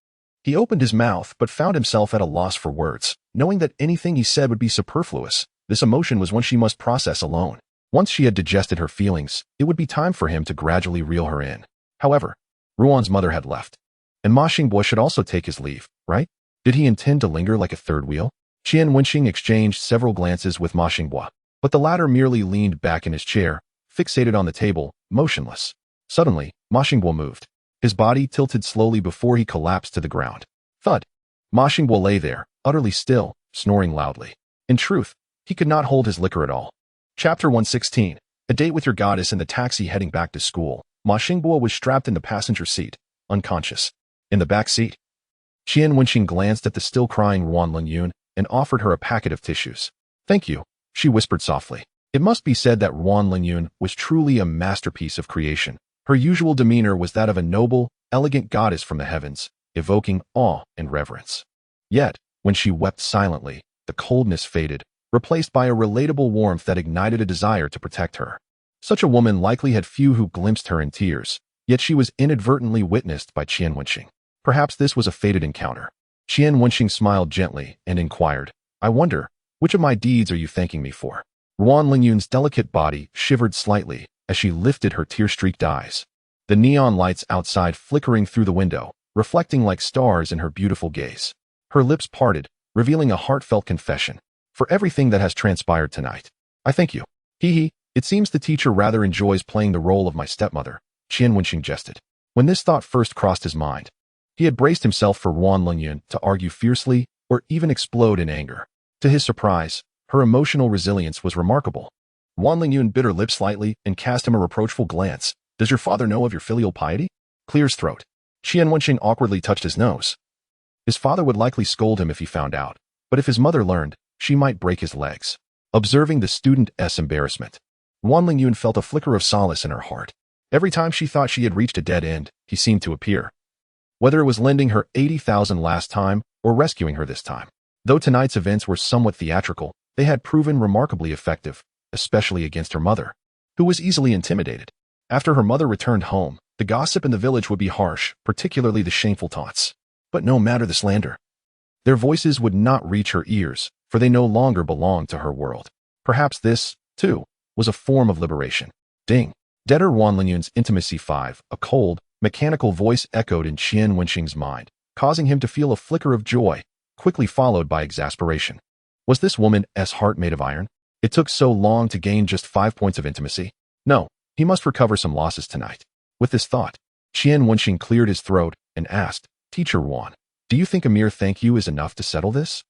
He opened his mouth but found himself at a loss for words, knowing that anything he said would be superfluous. This emotion was one she must process alone. Once she had digested her feelings, it would be time for him to gradually reel her in. However, Ruan's mother had left, and Ma Xinghua should also take his leave, right? Did he intend to linger like a third wheel? Qian Wenxing exchanged several glances with Ma Xinghua, but the latter merely leaned back in his chair, fixated on the table, motionless. Suddenly, Ma Xinghua moved. His body tilted slowly before he collapsed to the ground. Thud. Ma Xinghua lay there, utterly still, snoring loudly. In truth, he could not hold his liquor at all. Chapter 116. A date with your goddess. In the taxi heading back to school, Ma Xinghua was strapped in the passenger seat, unconscious. In the back seat, Qian Wenxing glanced at the still-crying Ruan Lingyun and offered her a packet of tissues. Thank you, she whispered softly. It must be said that Ruan Lingyun was truly a masterpiece of creation. Her usual demeanor was that of a noble, elegant goddess from the heavens, evoking awe and reverence. Yet, when she wept silently, the coldness faded, replaced by a relatable warmth that ignited a desire to protect her. Such a woman likely had few who glimpsed her in tears, yet she was inadvertently witnessed by Qian Wenxing. Perhaps this was a fated encounter. Qian Wenxing smiled gently and inquired, I wonder, which of my deeds are you thanking me for? Ruan Lingyun's delicate body shivered slightly as she lifted her tear-streaked eyes. The neon lights outside flickering through the window, reflecting like stars in her beautiful gaze. Her lips parted, revealing a heartfelt confession. For everything that has transpired tonight, I thank you. Hee. It seems the teacher rather enjoys playing the role of my stepmother, Qian Wenxing jested. When this thought first crossed his mind, he had braced himself for Ruan Lingyun to argue fiercely or even explode in anger. To his surprise, her emotional resilience was remarkable. Wan Lingyun bit her lip slightly and cast him a reproachful glance. Does your father know of your filial piety? Clear his throat. Qian Wenxing awkwardly touched his nose. His father would likely scold him if he found out, but if his mother learned, she might break his legs. Observing the student's embarrassment, Wan Lingyun felt a flicker of solace in her heart. Every time she thought she had reached a dead end, he seemed to appear. Whether it was lending her 80,000 last time or rescuing her this time. Though tonight's events were somewhat theatrical, they had proven remarkably effective, especially against her mother, who was easily intimidated. After her mother returned home, the gossip in the village would be harsh, particularly the shameful taunts. But no matter the slander, their voices would not reach her ears, for they no longer belonged to her world. Perhaps this, too, was a form of liberation. Ding! Deader Wan Lingyun's intimacy 5, a cold, mechanical voice echoed in Qian Wenxing's mind, causing him to feel a flicker of joy, quickly followed by exasperation. Was this woman's heart made of iron? It took so long to gain just 5 points of intimacy. No, he must recover some losses tonight. With this thought, Qian Wenxing cleared his throat and asked, Teacher Wan, do you think a mere thank you is enough to settle this?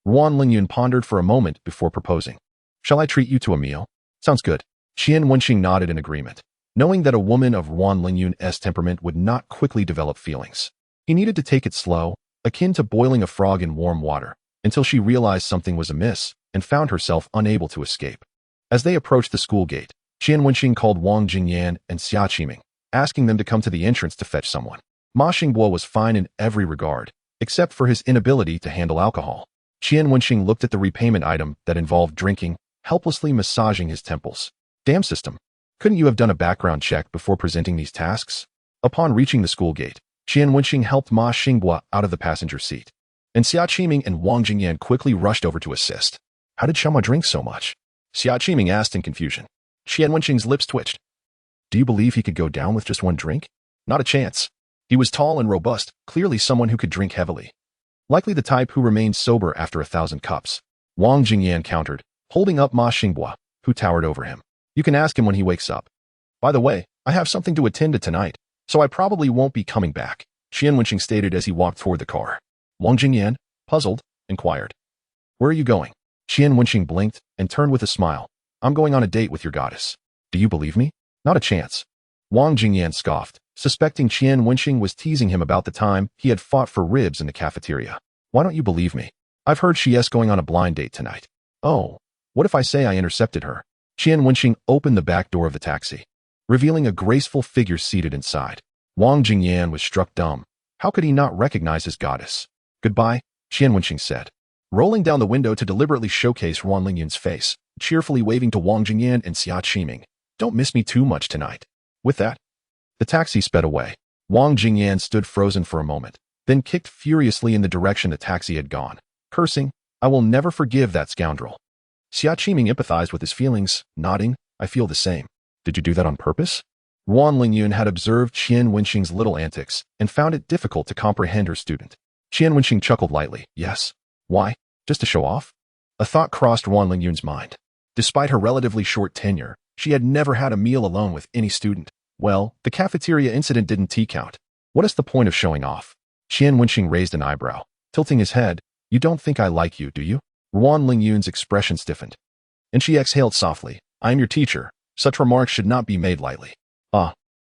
Wan Lingyun pondered for a moment before proposing. Shall I treat you to a meal? Sounds good. Qian Wenxing nodded in agreement, knowing that a woman of Wan Lingyun's temperament would not quickly develop feelings. He needed to take it slow, akin to boiling a frog in warm water, until she realized something was amiss and found herself unable to escape. As they approached the school gate, Qian Wenxing called Wang Jingyan and Xia Qiming, asking them to come to the entrance to fetch someone. Ma Xingbo was fine in every regard, except for his inability to handle alcohol. Qian Wenxing looked at the repayment item that involved drinking, helplessly massaging his temples. Damn system. Couldn't you have done a background check before presenting these tasks? Upon reaching the school gate, Qian Wenxing helped Ma Xingbo out of the passenger seat, and Xia Qiming and Wang Jingyan quickly rushed over to assist. How did Xiaoma drink so much? Xia Qiming asked in confusion. Qian Wenxing's lips twitched. Do you believe he could go down with just one drink? Not a chance. He was tall and robust, clearly someone who could drink heavily. Likely the type who remained sober after 1,000 cups. Wang Jingyan countered, holding up Ma Xingbo, who towered over him. You can ask him when he wakes up. By the way, I have something to attend to tonight, so I probably won't be coming back, Qian Wenxing stated as he walked toward the car. Wang Jingyan, puzzled, inquired. Where are you going? Qian Wenxing blinked and turned with a smile. I'm going on a date with your goddess. Do you believe me? Not a chance. Wang Jingyan scoffed, suspecting Qian Wenxing was teasing him about the time he had fought for ribs in the cafeteria. Why don't you believe me? I've heard she's going on a blind date tonight. Oh, what if I say I intercepted her? Qian Wenxing opened the back door of the taxi, revealing a graceful figure seated inside. Wang Jingyan was struck dumb. How could he not recognize his goddess? Goodbye, Qian Wenxing said, rolling down the window to deliberately showcase Wan Lingyun's face, cheerfully waving to Wang Jingyan and Xia Qiming. Don't miss me too much tonight. With that, the taxi sped away. Wang Jingyan stood frozen for a moment, then kicked furiously in the direction the taxi had gone, cursing, I will never forgive that scoundrel. Xia Qiming empathized with his feelings, nodding, I feel the same. Did you do that on purpose? Wan Lingyun had observed Qian Wenxing's little antics and found it difficult to comprehend her student. Qian Wenxing chuckled lightly. Yes. Why? Just to show off? A thought crossed Wan Lingyun's mind. Despite her relatively short tenure, she had never had a meal alone with any student. Well, the cafeteria incident didn't count. What is the point of showing off? Qian Wenxing raised an eyebrow, tilting his head. You don't think I like you, do you? Wan Lingyun's expression stiffened, and she exhaled softly. I am your teacher. Such remarks should not be made lightly.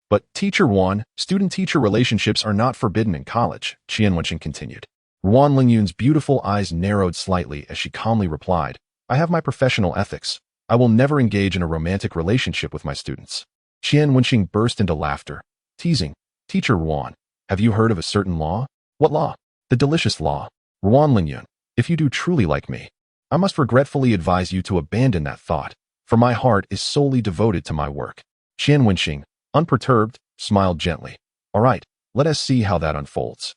But Teacher Wan, student-teacher relationships are not forbidden in college, Qian Wenxing continued. Wan Lingyun's beautiful eyes narrowed slightly as she calmly replied, I have my professional ethics. I will never engage in a romantic relationship with my students. Qian Wenxing burst into laughter, teasing, Teacher Wan, have you heard of a certain law? What law? The delicious law. Wan Lingyun, if you do truly like me, I must regretfully advise you to abandon that thought, for my heart is solely devoted to my work. Qian Wenxing, unperturbed, smiled gently. All right, let us see how that unfolds.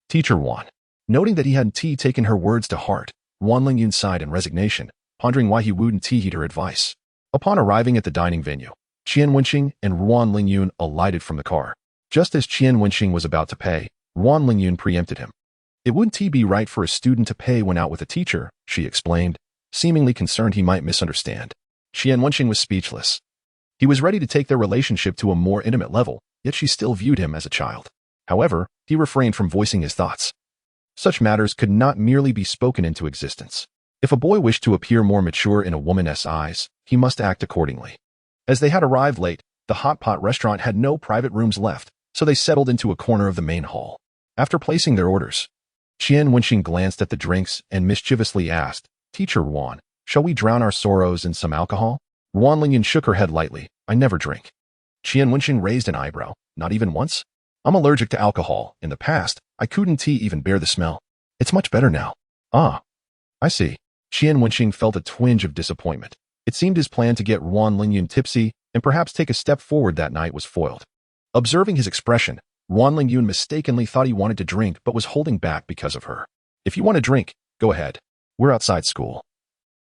Teacher Wan. Noting that he hadn't taken her words to heart, Wan Lingyun sighed in resignation, pondering why he wouldn't heed her advice. Upon arriving at the dining venue, Qian Wenxing and Wan Lingyun alighted from the car. Just as Qian Wenxing was about to pay, Wan Lingyun preempted him. It wouldn't be right for a student to pay when out with a teacher, she explained, seemingly concerned he might misunderstand. Qian Wenxing was speechless. He was ready to take their relationship to a more intimate level, yet she still viewed him as a child. However, he refrained from voicing his thoughts. Such matters could not merely be spoken into existence. If a boy wished to appear more mature in a woman's eyes, he must act accordingly. As they had arrived late, the hot pot restaurant had no private rooms left, so they settled into a corner of the main hall. After placing their orders, Qian Wenxing glanced at the drinks and mischievously asked, "Teacher Wan, shall we drown our sorrows in some alcohol?" Wan Lingyan shook her head lightly. "I never drink." Qian Wenxing raised an eyebrow. "Not even once?" "I'm allergic to alcohol. In the past, I couldn't even bear the smell. It's much better now." "Ah, I see." Qian Wenxing felt a twinge of disappointment. It seemed his plan to get Wan Lingyan tipsy and perhaps take a step forward that night was foiled. Observing his expression, Wan Lingyun mistakenly thought he wanted to drink but was holding back because of her. "If you want to drink, go ahead. We're outside school."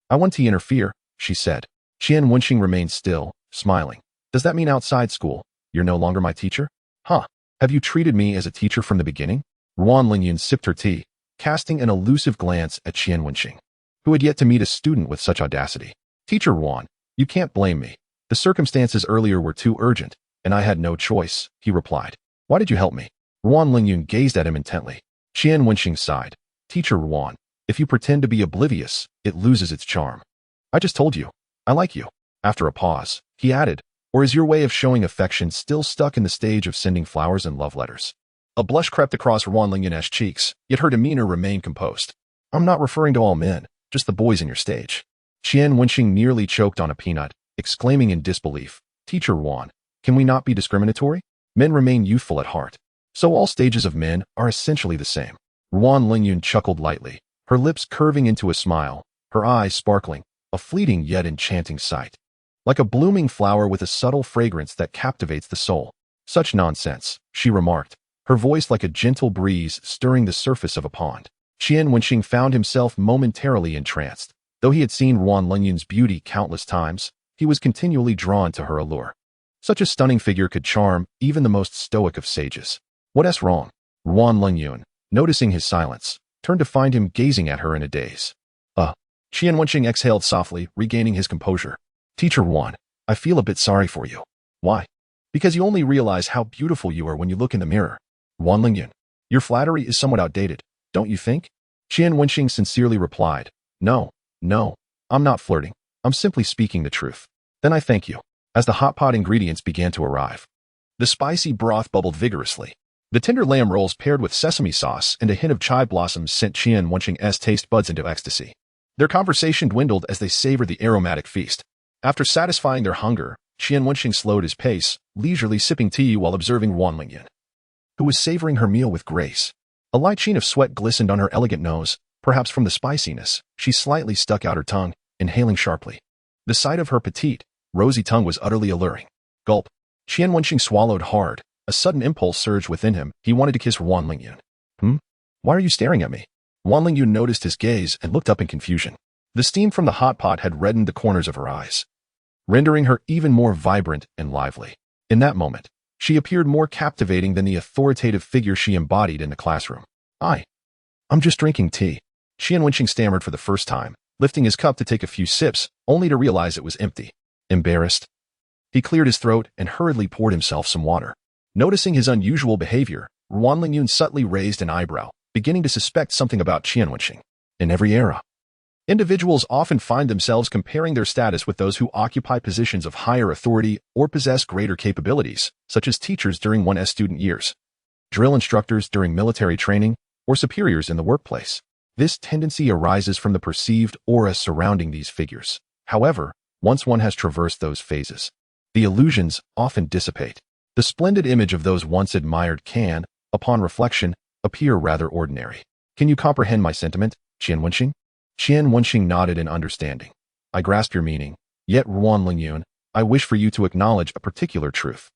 "I want to interfere," she said. Qian Wenxing remained still, smiling. "Does that mean outside school? You're no longer my teacher?" "Huh. Have you treated me as a teacher from the beginning?" Wan Lingyun sipped her tea, casting an elusive glance at Qian Wenxing, who had yet to meet a student with such audacity. "Teacher Wan, you can't blame me. The circumstances earlier were too urgent, and I had no choice," he replied. "Why did you help me?" Wan Lingyun gazed at him intently. Qian Wenxing sighed. "Teacher Wan, if you pretend to be oblivious, it loses its charm. I just told you, I like you." After a pause, he added, "Or is your way of showing affection still stuck in the stage of sending flowers and love letters?" A blush crept across Wan Lingyun's cheeks, yet her demeanor remained composed. "I'm not referring to all men, just the boys in your stage." Qian Wenxing nearly choked on a peanut, exclaiming in disbelief, "Teacher Wan, can we not be discriminatory? Men remain youthful at heart. So all stages of men are essentially the same." Wan Lingyun chuckled lightly, her lips curving into a smile, her eyes sparkling, a fleeting yet enchanting sight. Like a blooming flower with a subtle fragrance that captivates the soul. "Such nonsense," she remarked, her voice like a gentle breeze stirring the surface of a pond. Qian Wenxing found himself momentarily entranced. Though he had seen Wan Lingyun's beauty countless times, he was continually drawn to her allure. Such a stunning figure could charm even the most stoic of sages. "What's wrong?" Wan Lingyun, noticing his silence, turned to find him gazing at her in a daze. Qian Wenxing exhaled softly, regaining his composure. "Teacher Wan, I feel a bit sorry for you." "Why?" "Because you only realize how beautiful you are when you look in the mirror." "Wan Lingyun, your flattery is somewhat outdated, don't you think?" Qian Wenxing sincerely replied, No, I'm not flirting. I'm simply speaking the truth." "Then I thank you." As the hot pot ingredients began to arrive, the spicy broth bubbled vigorously. The tender lamb rolls paired with sesame sauce and a hint of chai blossoms sent Qian Wenxing's taste buds into ecstasy. Their conversation dwindled as they savored the aromatic feast. After satisfying their hunger, Qian Wenxing slowed his pace, leisurely sipping tea while observing Wan Lingyun, who was savoring her meal with grace. A light sheen of sweat glistened on her elegant nose, perhaps from the spiciness. She slightly stuck out her tongue, inhaling sharply. The sight of her petite, rosy tongue was utterly alluring. Gulp. Qian Wenxing swallowed hard. A sudden impulse surged within him. He wanted to kiss Wan Lingyun. Why are you staring at me?" Wan Lingyun noticed his gaze and looked up in confusion. The steam from the hot pot had reddened the corners of her eyes, rendering her even more vibrant and lively. In that moment, she appeared more captivating than the authoritative figure she embodied in the classroom. I'm just drinking tea." Qian Wenxing stammered for the first time, lifting his cup to take a few sips, only to realize it was empty. Embarrassed, he cleared his throat and hurriedly poured himself some water. Noticing his unusual behavior, Wan Lingyun subtly raised an eyebrow, beginning to suspect something about Qian Wenxing. In every era, individuals often find themselves comparing their status with those who occupy positions of higher authority or possess greater capabilities, such as teachers during one's student years, drill instructors during military training, or superiors in the workplace. This tendency arises from the perceived aura surrounding these figures. However, once one has traversed those phases, the illusions often dissipate. The splendid image of those once admired can, upon reflection, appear rather ordinary. "Can you comprehend my sentiment, Qian Wenxing?" Qian Wenxing nodded in understanding. "I grasp your meaning. Yet, Wan Lingyun, I wish for you to acknowledge a particular truth."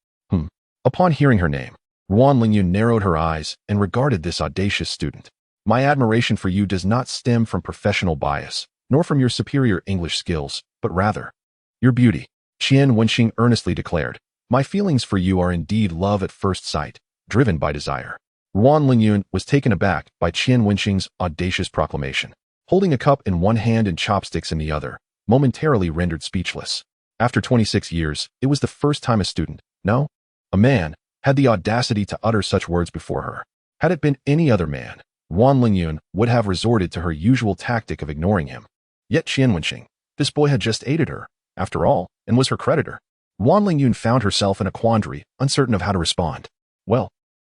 Upon hearing her name, Wan Lingyun narrowed her eyes and regarded this audacious student. "My admiration for you does not stem from professional bias, nor from your superior English skills, but rather your beauty," Qian Wenxing earnestly declared. "My feelings for you are indeed love at first sight, driven by desire." Wan Lingyun was taken aback by Qian Wenxing's audacious proclamation. Holding a cup in one hand and chopsticks in the other, momentarily rendered speechless. After 26 years, it was the first time a student, no, a man, had the audacity to utter such words before her. Had it been any other man, Wan Lingyun would have resorted to her usual tactic of ignoring him. Yet Qian Wenxing, this boy had just aided her, after all, and was her creditor. Wan Lingyun found herself in a quandary, uncertain of how to respond. Well,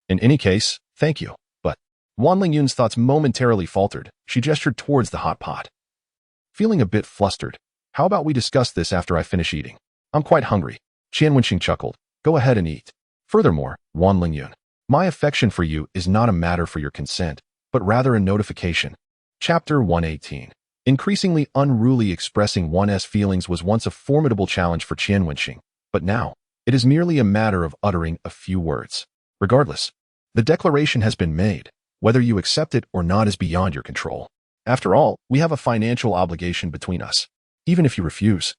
in any case, thank you. But Wan Lingyun's thoughts momentarily faltered. She gestured towards the hot pot. Feeling a bit flustered, how about we discuss this after I finish eating? I'm quite hungry. Qian Wenxing chuckled. Go ahead and eat. Furthermore, Wan Lingyun, my affection for you is not a matter for your consent, but rather a notification. Chapter 118. Increasingly unruly, expressing one's feelings was once a formidable challenge for Qian Wenxing, but now, it is merely a matter of uttering a few words. Regardless, the declaration has been made. Whether you accept it or not is beyond your control. After all, we have a financial obligation between us. Even if you refuse,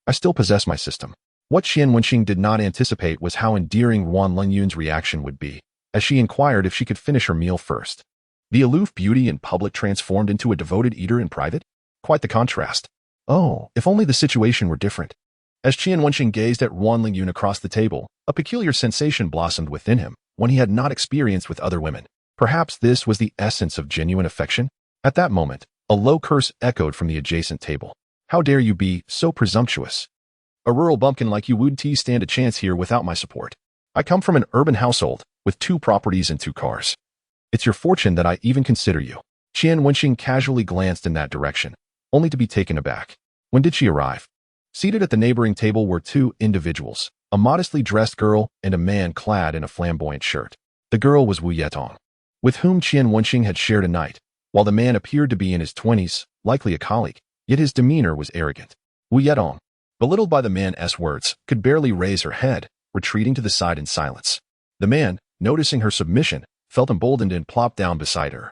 I still possess my system. What Qian Wenxing did not anticipate was how endearing Wan Lingyun's reaction would be, as she inquired if she could finish her meal first. The aloof beauty in public transformed into a devoted eater in private? Quite the contrast. Oh, if only the situation were different. As Qian Wenxing gazed at Wan Lingyun across the table, a peculiar sensation blossomed within him, one he had not experienced with other women. Perhaps this was the essence of genuine affection? At that moment, a low curse echoed from the adjacent table. How dare you be so presumptuous? A rural bumpkin like you wouldn't stand a chance here without my support. I come from an urban household, with 2 properties and 2 cars. It's your fortune that I even consider you. Qian Wenxing casually glanced in that direction, only to be taken aback. When did she arrive? Seated at the neighboring table were 2 individuals, a modestly dressed girl and a man clad in a flamboyant shirt. The girl was Wu Yetong, with whom Qian Wenxing had shared a night, while the man appeared to be in his 20s, likely a colleague, yet his demeanor was arrogant. Wu Yetong, belittled by the man's words, could barely raise her head, retreating to the side in silence. The man, noticing her submission, felt emboldened and plopped down beside her,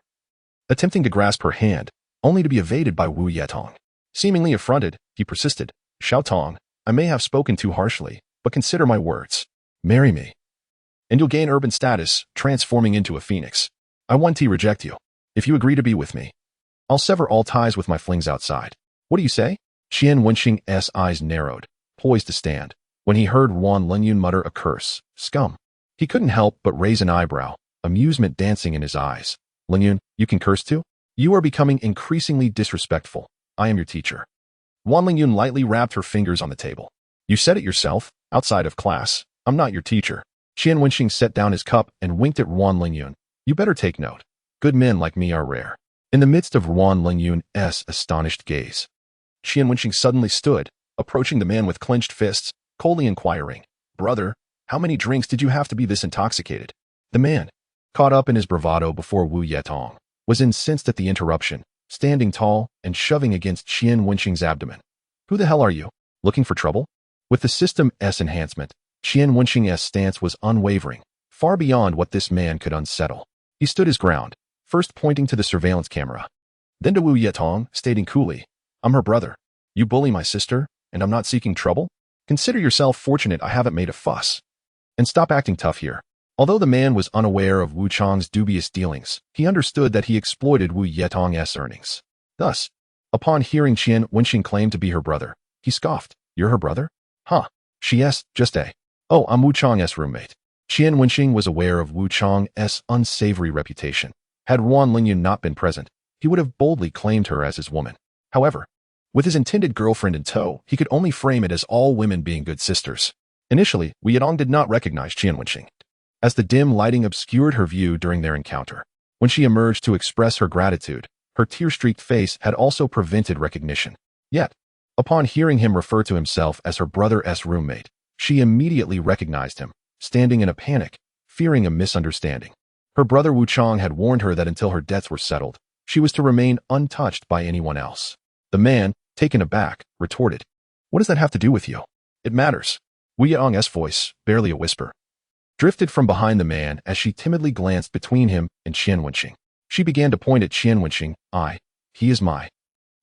attempting to grasp her hand, only to be evaded by Wu Yetong. Seemingly affronted, he persisted. Xiao Tong, I may have spoken too harshly, but consider my words. Marry me, and you'll gain urban status, transforming into a phoenix. I won't reject you. If you agree to be with me, I'll sever all ties with my flings outside. What do you say? Qian Wenxing's eyes narrowed, poised to stand, when he heard Wan Lingyun mutter a curse. Scum. He couldn't help but raise an eyebrow, amusement dancing in his eyes. Lingyun, you can curse too? You are becoming increasingly disrespectful. I am your teacher. Wan Lingyun lightly rapped her fingers on the table. You said it yourself, outside of class. I'm not your teacher. Qian Wenxing set down his cup and winked at Wan Lingyun. You better take note. Good men like me are rare. In the midst of Wan Lingyun's astonished gaze, Qian Wenxing suddenly stood, approaching the man with clenched fists, coldly inquiring, Brother, how many drinks did you have to be this intoxicated? The man, caught up in his bravado before Wu Yetong, was incensed at the interruption, standing tall and shoving against Qian Wenxing's abdomen. Who the hell are you? Looking for trouble? With the system's enhancement, Qian Wenxing's stance was unwavering, far beyond what this man could unsettle. He stood his ground, first pointing to the surveillance camera, then to Wu Yetong, stating coolly, I'm her brother. You bully my sister, and I'm not seeking trouble? Consider yourself fortunate I haven't made a fuss. And stop acting tough here. Although the man was unaware of Wu Chang's dubious dealings, he understood that he exploited Wu Yetong's earnings. Thus, upon hearing Qian Wenxing claim to be her brother, he scoffed. You're her brother? Huh. She's just a. Oh, I'm Wu Chang's roommate. Qian Wenxing was aware of Wu Chang's unsavory reputation. Had Wan Lingyun not been present, he would have boldly claimed her as his woman. However, with his intended girlfriend in tow, he could only frame it as all women being good sisters. Initially, Wu Yetong did not recognize Qian Wenxing, as the dim lighting obscured her view during their encounter. When she emerged to express her gratitude, her tear-streaked face had also prevented recognition. Yet, upon hearing him refer to himself as her brother's roommate, she immediately recognized him, standing in a panic, fearing a misunderstanding. Her brother Wu Chang had warned her that until her debts were settled, she was to remain untouched by anyone else. The man, taken aback, retorted, What does that have to do with you? It matters. Wu Yetong's voice, barely a whisper, drifted from behind the man as she timidly glanced between him and Qian Wenxing. She began to point at Qian Wenxing. He is my.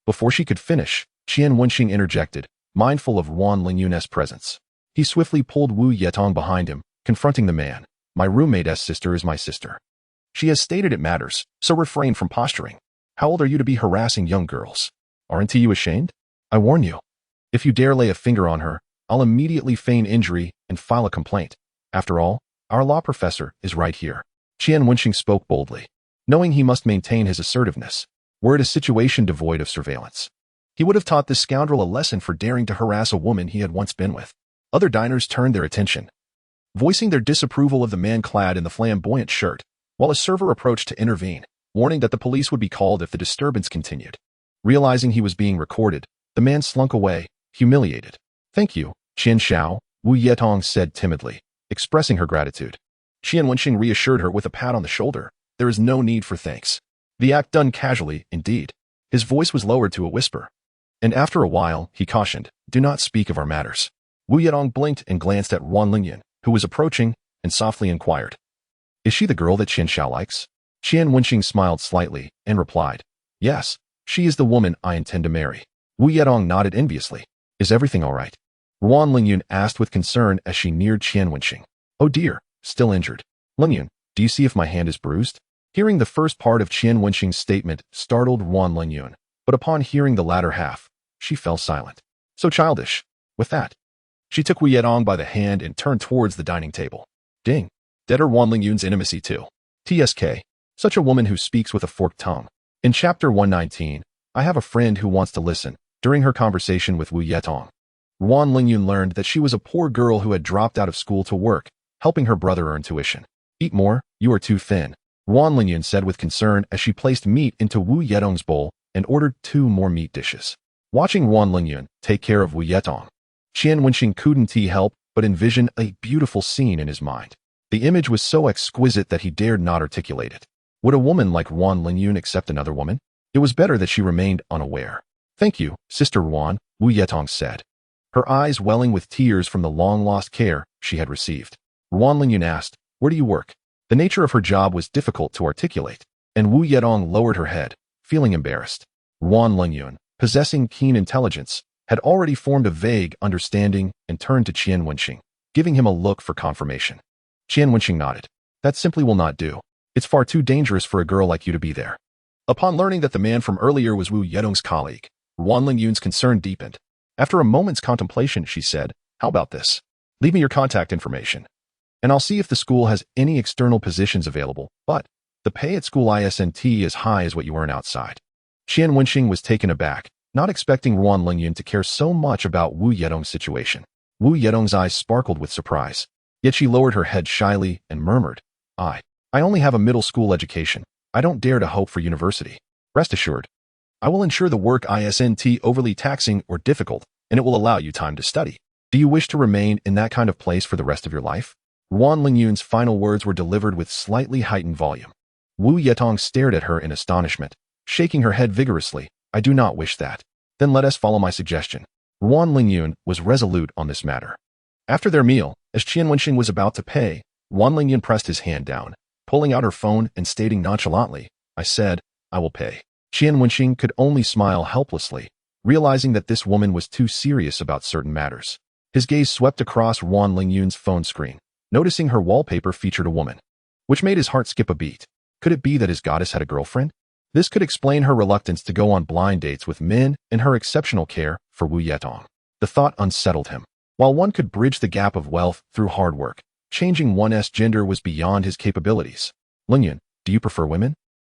Before she could finish, Qian Wenxing interjected, mindful of Wan Lingyun's presence. He swiftly pulled Wu Yetong behind him, confronting the man. My roommate's sister is my sister. She has stated it matters, so refrain from posturing. How old are you to be harassing young girls? Aren't you ashamed? I warn you. If you dare lay a finger on her, I'll immediately feign injury and file a complaint. After all, our law professor is right here. Qian Wenxing spoke boldly, knowing he must maintain his assertiveness, were it a situation devoid of surveillance. He would have taught this scoundrel a lesson for daring to harass a woman he had once been with. Other diners turned their attention, voicing their disapproval of the man clad in the flamboyant shirt, while a server approached to intervene, warning that the police would be called if the disturbance continued. Realizing he was being recorded, the man slunk away, humiliated. "Thank you, Qian Xiao," Wu Yetong said timidly, expressing her gratitude. Qian Wenxing reassured her with a pat on the shoulder. "There is no need for thanks." The act done casually, indeed. His voice was lowered to a whisper. And after a while, he cautioned, "Do not speak of our matters." Wu Yetong blinked and glanced at Wan Lingyun, who was approaching, and softly inquired, "Is she the girl that Qian Xiao likes?" Qian Wenxing smiled slightly and replied, "Yes, she is the woman I intend to marry." Wu Yetong nodded enviously. "Is everything all right?" Wan Lingyun asked with concern as she neared Qian Wenxing. "Oh dear, still injured. Lingyun, do you see if my hand is bruised?" Hearing the first part of Qian Wenxing's statement startled Wan Lingyun, but upon hearing the latter half, she fell silent. So childish. With that, she took Wu Yetong by the hand and turned towards the dining table. Ding. Deader Wan Lingyun's intimacy too. TSK. Such a woman who speaks with a forked tongue. In chapter 119, I have a friend who wants to listen. During her conversation with Wu Yetong, Wan Lingyun learned that she was a poor girl who had dropped out of school to work, helping her brother earn tuition. "Eat more, you are too thin," Wan Lingyun said with concern as she placed meat into Wu Yetong's bowl and ordered 2 more meat dishes. Watching Wan Lingyun take care of Wu Yetong, Qian Wenxing couldn't help but envision a beautiful scene in his mind. The image was so exquisite that he dared not articulate it. Would a woman like Wan Lingyun accept another woman? It was better that she remained unaware. "Thank you, Sister Wan," Wu Yetong said, her eyes welling with tears from the long-lost care she had received. Wan Lingyun asked, "Where do you work?" The nature of her job was difficult to articulate, and Wu Yetong lowered her head, feeling embarrassed. Wan Lingyun, possessing keen intelligence, had already formed a vague understanding and turned to Qian Wenxing, giving him a look for confirmation. Qian Wenxing nodded. "That simply will not do. It's far too dangerous for a girl like you to be there." Upon learning that the man from earlier was Wu Yetong's colleague, Wan Lingyun's concern deepened. After a moment's contemplation, she said, "How about this? Leave me your contact information, and I'll see if the school has any external positions available, but the pay at school isn't as high as what you earn outside." Qian Wenxing was taken aback, not expecting Wan Lingyun to care so much about Wu Yetong's situation. Wu Yetong's eyes sparkled with surprise, yet she lowered her head shyly and murmured, I only have a middle school education. I don't dare to hope for university. Rest assured, I will ensure the work isn't overly taxing or difficult, and it will allow you time to study. Do you wish to remain in that kind of place for the rest of your life?" Wan Lingyun's final words were delivered with slightly heightened volume. Wu Yetong stared at her in astonishment, shaking her head vigorously. "I do not wish that." "Then let us follow my suggestion." Wan Lingyun was resolute on this matter. After their meal, as Qian Wenxing was about to pay, Wan Lingyun pressed his hand down, pulling out her phone and stating nonchalantly, "I said, I will pay." Qian Wenxing could only smile helplessly, realizing that this woman was too serious about certain matters. His gaze swept across Wan Lingyun's phone screen, noticing her wallpaper featured a woman, which made his heart skip a beat. Could it be that his goddess had a girlfriend? This could explain her reluctance to go on blind dates with men and her exceptional care for Wu Yetong. The thought unsettled him. While one could bridge the gap of wealth through hard work, changing one's gender was beyond his capabilities. "Lingyun, do you prefer women?"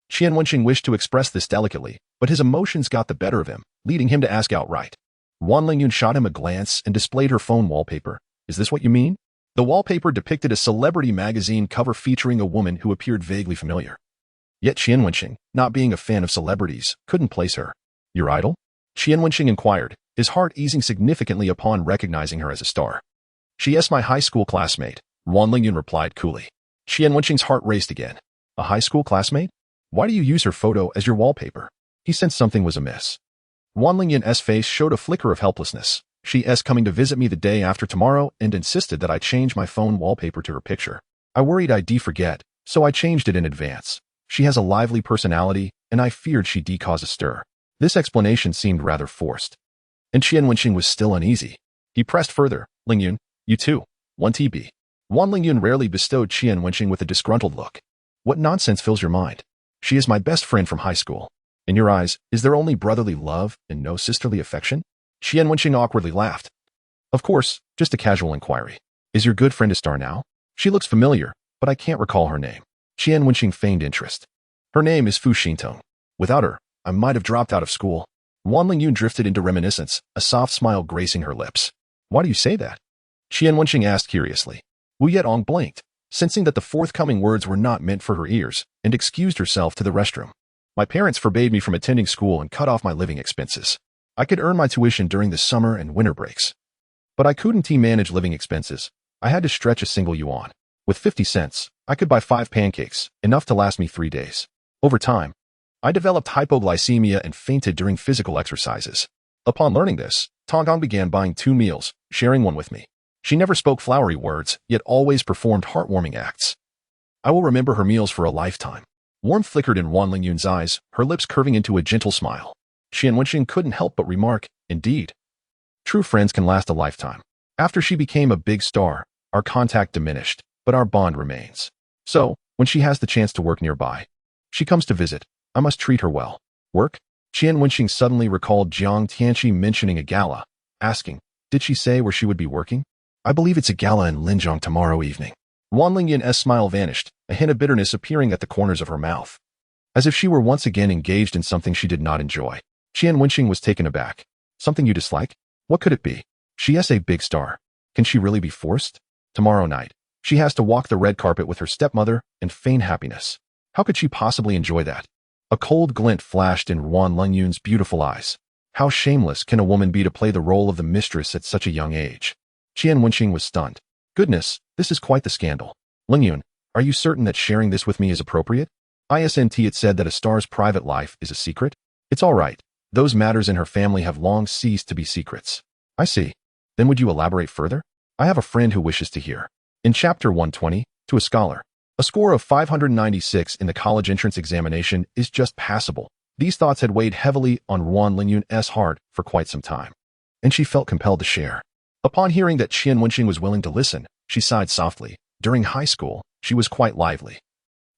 Qian Wenxing wished to express this delicately, but his emotions got the better of him, leading him to ask outright. Wan Lingyun shot him a glance and displayed her phone wallpaper. "Is this what you mean?" The wallpaper depicted a celebrity magazine cover featuring a woman who appeared vaguely familiar. Yet Qian Wenxing, not being a fan of celebrities, couldn't place her. "Your idol?" Qian Wenxing inquired, his heart easing significantly upon recognizing her as a star. "She is my high school classmate," Wan Lingyun replied coolly. Qian Wenxing's heart raced again. "A high school classmate? Why do you use her photo as your wallpaper?" He sensed something was amiss. Wan Lingyun's face showed a flicker of helplessness. "She is coming to visit me the day after tomorrow and insisted that I change my phone wallpaper to her picture. I worried I'd forget, so I changed it in advance. She has a lively personality, and I feared she'd cause a stir." This explanation seemed rather forced, and Qian Wenxing was still uneasy. He pressed further, "Lingyun, you too. 1TB. Wan Lingyun rarely bestowed Qian Wenxing with a disgruntled look. "What nonsense fills your mind? She is my best friend from high school. In your eyes, is there only brotherly love and no sisterly affection?" Qian Wenxing awkwardly laughed. "Of course, just a casual inquiry. Is your good friend a star now? She looks familiar, but I can't recall her name." Qian Wenxing feigned interest. "Her name is Fu Xintong. Without her, I might have dropped out of school." Wan Lingyun drifted into reminiscence, a soft smile gracing her lips. Why do you say that? Qian Wenxing asked curiously. Wu Yetong blinked, sensing that the forthcoming words were not meant for her ears, and excused herself to the restroom. My parents forbade me from attending school and cut off my living expenses. I could earn my tuition during the summer and winter breaks. But I couldn't manage living expenses. I had to stretch a single yuan. With 50 cents, I could buy 5 pancakes, enough to last me 3 days. Over time, I developed hypoglycemia and fainted during physical exercises. Upon learning this, Tong began buying 2 meals, sharing one with me. She never spoke flowery words, yet always performed heartwarming acts. I will remember her meals for a lifetime. Warmth flickered in Wan Lingyun's eyes, her lips curving into a gentle smile. Qian Wenxing couldn't help but remark, indeed. True friends can last a lifetime. After she became a big star, our contact diminished, but our bond remains. So, when she has the chance to work nearby, she comes to visit. I must treat her well. Work? Qian Wenxing suddenly recalled Jiang Tianqi mentioning a gala, asking, did she say where she would be working? I believe it's a gala in Linjiang tomorrow evening. Wan Lingyun's smile vanished, a hint of bitterness appearing at the corners of her mouth. As if she were once again engaged in something she did not enjoy. Qian Wenxing was taken aback. Something you dislike? What could it be? She is a big star. Can she really be forced? Tomorrow night, she has to walk the red carpet with her stepmother and feign happiness. How could she possibly enjoy that? A cold glint flashed in Wan Lingyun's beautiful eyes. How shameless can a woman be to play the role of the mistress at such a young age? Qian Wenxing was stunned. Goodness, this is quite the scandal. Lingyun, are you certain that sharing this with me is appropriate? Isn't it said that a star's private life is a secret? It's all right. Those matters in her family have long ceased to be secrets. I see. Then would you elaborate further? I have a friend who wishes to hear. In Chapter 120, to a scholar, a score of 596 in the college entrance examination is just passable. These thoughts had weighed heavily on Wan Lingyun's heart for quite some time, and she felt compelled to share. Upon hearing that Qian Wenxing was willing to listen, she sighed softly. During high school, she was quite lively,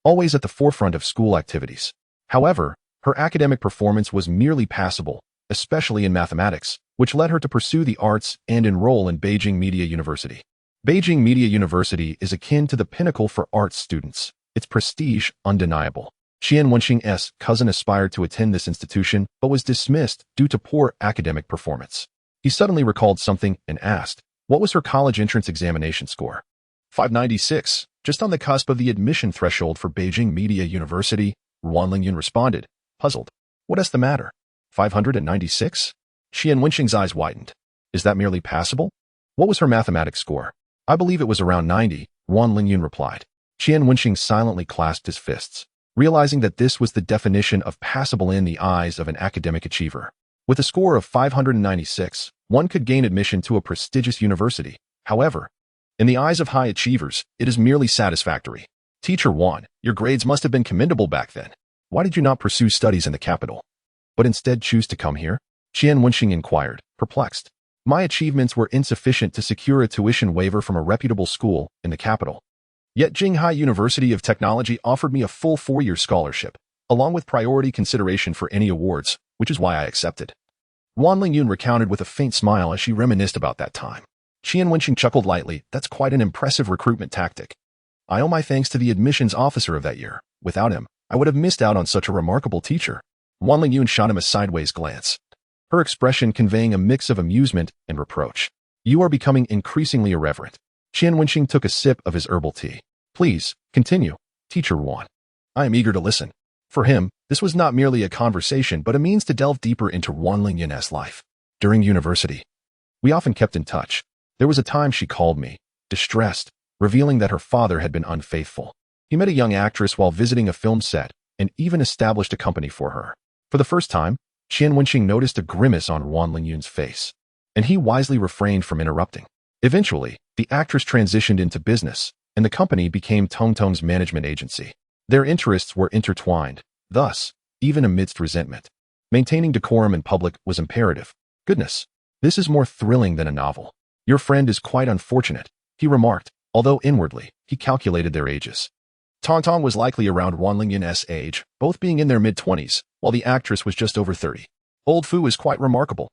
always at the forefront of school activities. However, her academic performance was merely passable, especially in mathematics, which led her to pursue the arts and enroll in Beijing Media University. Beijing Media University is akin to the pinnacle for arts students. Its prestige undeniable. Qian Wenxing's cousin aspired to attend this institution, but was dismissed due to poor academic performance. He suddenly recalled something and asked, what was her college entrance examination score? 596, just on the cusp of the admission threshold for Beijing Media University, Wan Lingyun responded, puzzled. What is the matter? 596? Qian Wenxing's eyes widened. Is that merely passable? What was her mathematics score? I believe it was around 90, Wan Lingyun replied. Qian Wenxing silently clasped his fists, realizing that this was the definition of passable in the eyes of an academic achiever. With a score of 596, one could gain admission to a prestigious university. However, in the eyes of high achievers, it is merely satisfactory. Teacher Wan, your grades must have been commendable back then. Why did you not pursue studies in the capital, but instead choose to come here? Qian Wenxing inquired, perplexed. My achievements were insufficient to secure a tuition waiver from a reputable school in the capital. Yet Jinghai University of Technology offered me a full 4-year scholarship, along with priority consideration for any awards, which is why I accepted. Wan Lingyun recounted with a faint smile as she reminisced about that time. Qian Wenxing chuckled lightly. That's quite an impressive recruitment tactic. I owe my thanks to the admissions officer of that year. Without him, I would have missed out on such a remarkable teacher. Wan Lingyun shot him a sideways glance, her expression conveying a mix of amusement and reproach. You are becoming increasingly irreverent. Qian Wenxing took a sip of his herbal tea. Please, continue, Teacher Wan. I am eager to listen. For him, this was not merely a conversation but a means to delve deeper into Wan Lingyun's life. During university, we often kept in touch. There was a time she called me, distressed, revealing that her father had been unfaithful. He met a young actress while visiting a film set and even established a company for her. For the first time, Qian Wenxing noticed a grimace on Wan Lingyun's face, and he wisely refrained from interrupting. Eventually, the actress transitioned into business, and the company became Tongtong's management agency. Their interests were intertwined. Thus, even amidst resentment, maintaining decorum in public was imperative. Goodness, this is more thrilling than a novel. Your friend is quite unfortunate, he remarked, although inwardly, he calculated their ages. Tongtong was likely around Wan Lingyun's age, both being in their mid-20s, while the actress was just over 30. Old Fu is quite remarkable.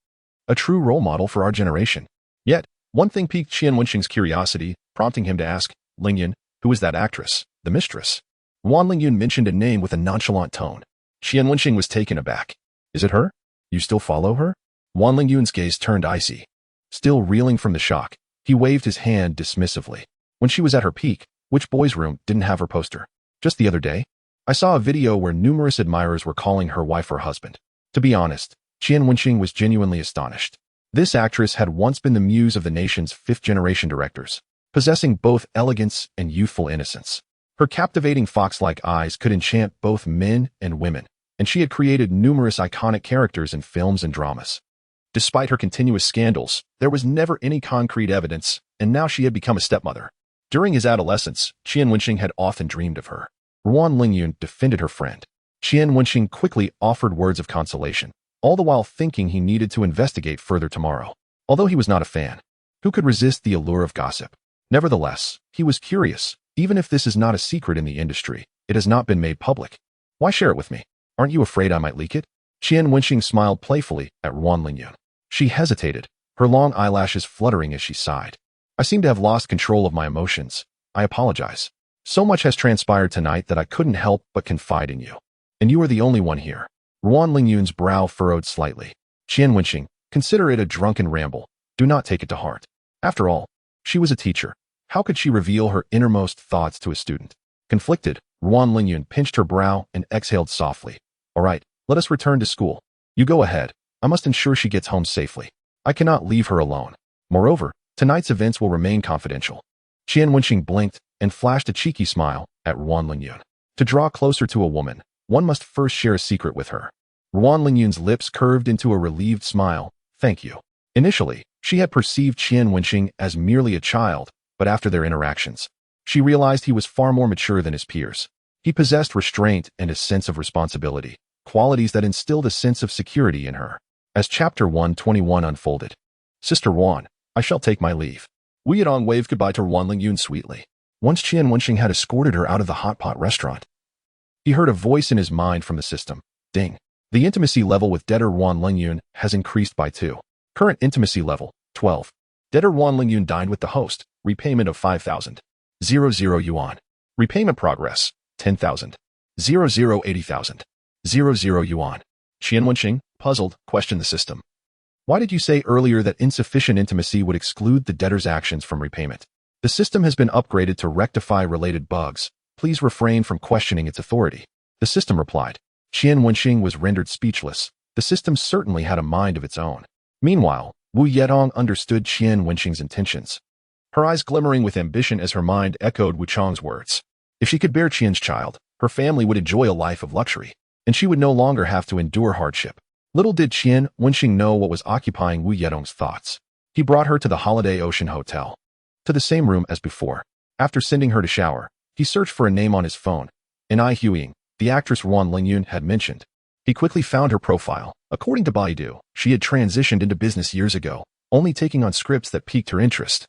A true role model for our generation. Yet, one thing piqued Qian Wenxing's curiosity, prompting him to ask, Lingyun, who is that actress, the mistress? Wan Lingyun mentioned a name with a nonchalant tone. Qian Wenxing was taken aback. Is it her? You still follow her? Wan Lingyun's gaze turned icy. Still reeling from the shock, he waved his hand dismissively. When she was at her peak, which boys' room didn't have her poster? Just the other day, I saw a video where numerous admirers were calling her wife or husband. To be honest, Qian Wenxing was genuinely astonished. This actress had once been the muse of the nation's fifth-generation directors, possessing both elegance and youthful innocence. Her captivating fox-like eyes could enchant both men and women, and she had created numerous iconic characters in films and dramas. Despite her continuous scandals, there was never any concrete evidence, and now she had become a stepmother. During his adolescence, Qian Wenxing had often dreamed of her. Wan Lingyun defended her friend. Qian Wenxing quickly offered words of consolation, all the while thinking he needed to investigate further tomorrow. Although he was not a fan, who could resist the allure of gossip? Nevertheless, he was curious. Even if this is not a secret in the industry, it has not been made public. Why share it with me? Aren't you afraid I might leak it? Qian Wenxing smiled playfully at Wan Lingyun. She hesitated, her long eyelashes fluttering as she sighed. I seem to have lost control of my emotions. I apologize. So much has transpired tonight that I couldn't help but confide in you. And you are the only one here. Wan Lingyun's brow furrowed slightly. Qian Wenxing, consider it a drunken ramble. Do not take it to heart. After all, she was a teacher. How could she reveal her innermost thoughts to a student? Conflicted, Wan Lingyun pinched her brow and exhaled softly. All right, let us return to school. You go ahead. I must ensure she gets home safely. I cannot leave her alone. Moreover, tonight's events will remain confidential. Qian Wenxing blinked and flashed a cheeky smile at Wan Lingyun. To draw closer to a woman, one must first share a secret with her. Wan Lingyun's lips curved into a relieved smile. Thank you. Initially, she had perceived Qian Wenxing as merely a child, but after their interactions, she realized he was far more mature than his peers. He possessed restraint and a sense of responsibility, qualities that instilled a sense of security in her. As Chapter 121 unfolded, Sister Wan, I shall take my leave. Wu Yedong waved goodbye to Wan Lingyun sweetly. Once Qian Wenxing had escorted her out of the hot pot restaurant, he heard a voice in his mind from the system. Ding. The intimacy level with debtor Wan Lingyun has increased by 2. Current intimacy level, 12. Debtor Wan Lingyun dined with the host. Repayment of 5,000. 00 yuan. Repayment progress, 10,000. 80,000. 00 yuan. Qian Wenxing, puzzled, questioned the system. Why did you say earlier that insufficient intimacy would exclude the debtor's actions from repayment? The system has been upgraded to rectify related bugs. Please refrain from questioning its authority. The system replied. Qian Wenxing was rendered speechless. The system certainly had a mind of its own. Meanwhile, Wu Yedong understood Qian Wenxing's intentions, her eyes glimmering with ambition as her mind echoed Wu Chang's words. If she could bear Qian's child, her family would enjoy a life of luxury, and she would no longer have to endure hardship. Little did Qian Wenxing know what was occupying Wu Yedong's thoughts. He brought her to the Holiday Ocean Hotel, to the same room as before. After sending her to shower, he searched for a name on his phone. Ai Huiying, the actress Wan Lingyun had mentioned. He quickly found her profile. According to Baidu, she had transitioned into business years ago, only taking on scripts that piqued her interest,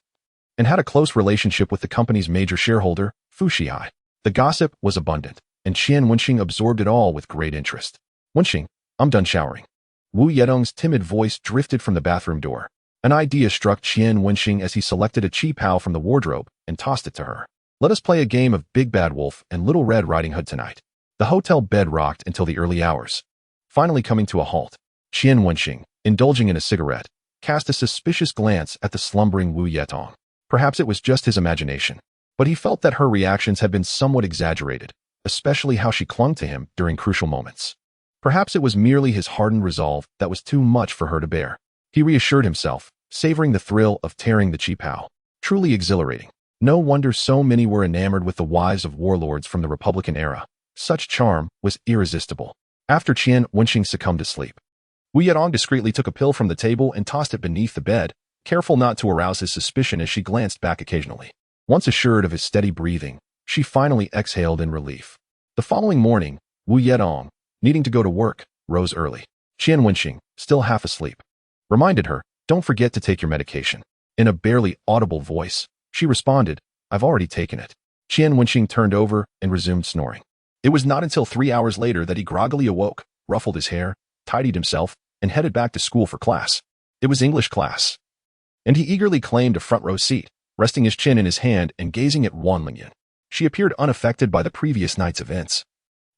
and had a close relationship with the company's major shareholder, Fushihai. The gossip was abundant, and Qian Wenxing absorbed it all with great interest. Wenxing, I'm done showering. Wu Yedong's timid voice drifted from the bathroom door. An idea struck Qian Wenxing as he selected a qipao from the wardrobe and tossed it to her. Let us play a game of Big Bad Wolf and Little Red Riding Hood tonight. The hotel bed rocked until the early hours. Finally coming to a halt, Qian Wenxing, indulging in a cigarette, cast a suspicious glance at the slumbering Wu Yedong. Perhaps it was just his imagination, but he felt that her reactions had been somewhat exaggerated, especially how she clung to him during crucial moments. Perhaps it was merely his hardened resolve that was too much for her to bear. He reassured himself, savoring the thrill of tearing the qipao. Truly exhilarating. No wonder so many were enamored with the wives of warlords from the Republican era. Such charm was irresistible. After Qian Wenxing succumbed to sleep, Wu Yedong discreetly took a pill from the table and tossed it beneath the bed, careful not to arouse his suspicion as she glanced back occasionally. Once assured of his steady breathing, she finally exhaled in relief. The following morning, Wu Yedong, needing to go to work, rose early. Qian Wenxing, still half asleep, reminded her, don't forget to take your medication. In a barely audible voice, she responded, I've already taken it. Qian Wenxing turned over and resumed snoring. It was not until 3 hours later that he groggily awoke, ruffled his hair, tidied himself, and headed back to school for class. It was English class, and he eagerly claimed a front-row seat, resting his chin in his hand and gazing at Wan Lingyun. She appeared unaffected by the previous night's events,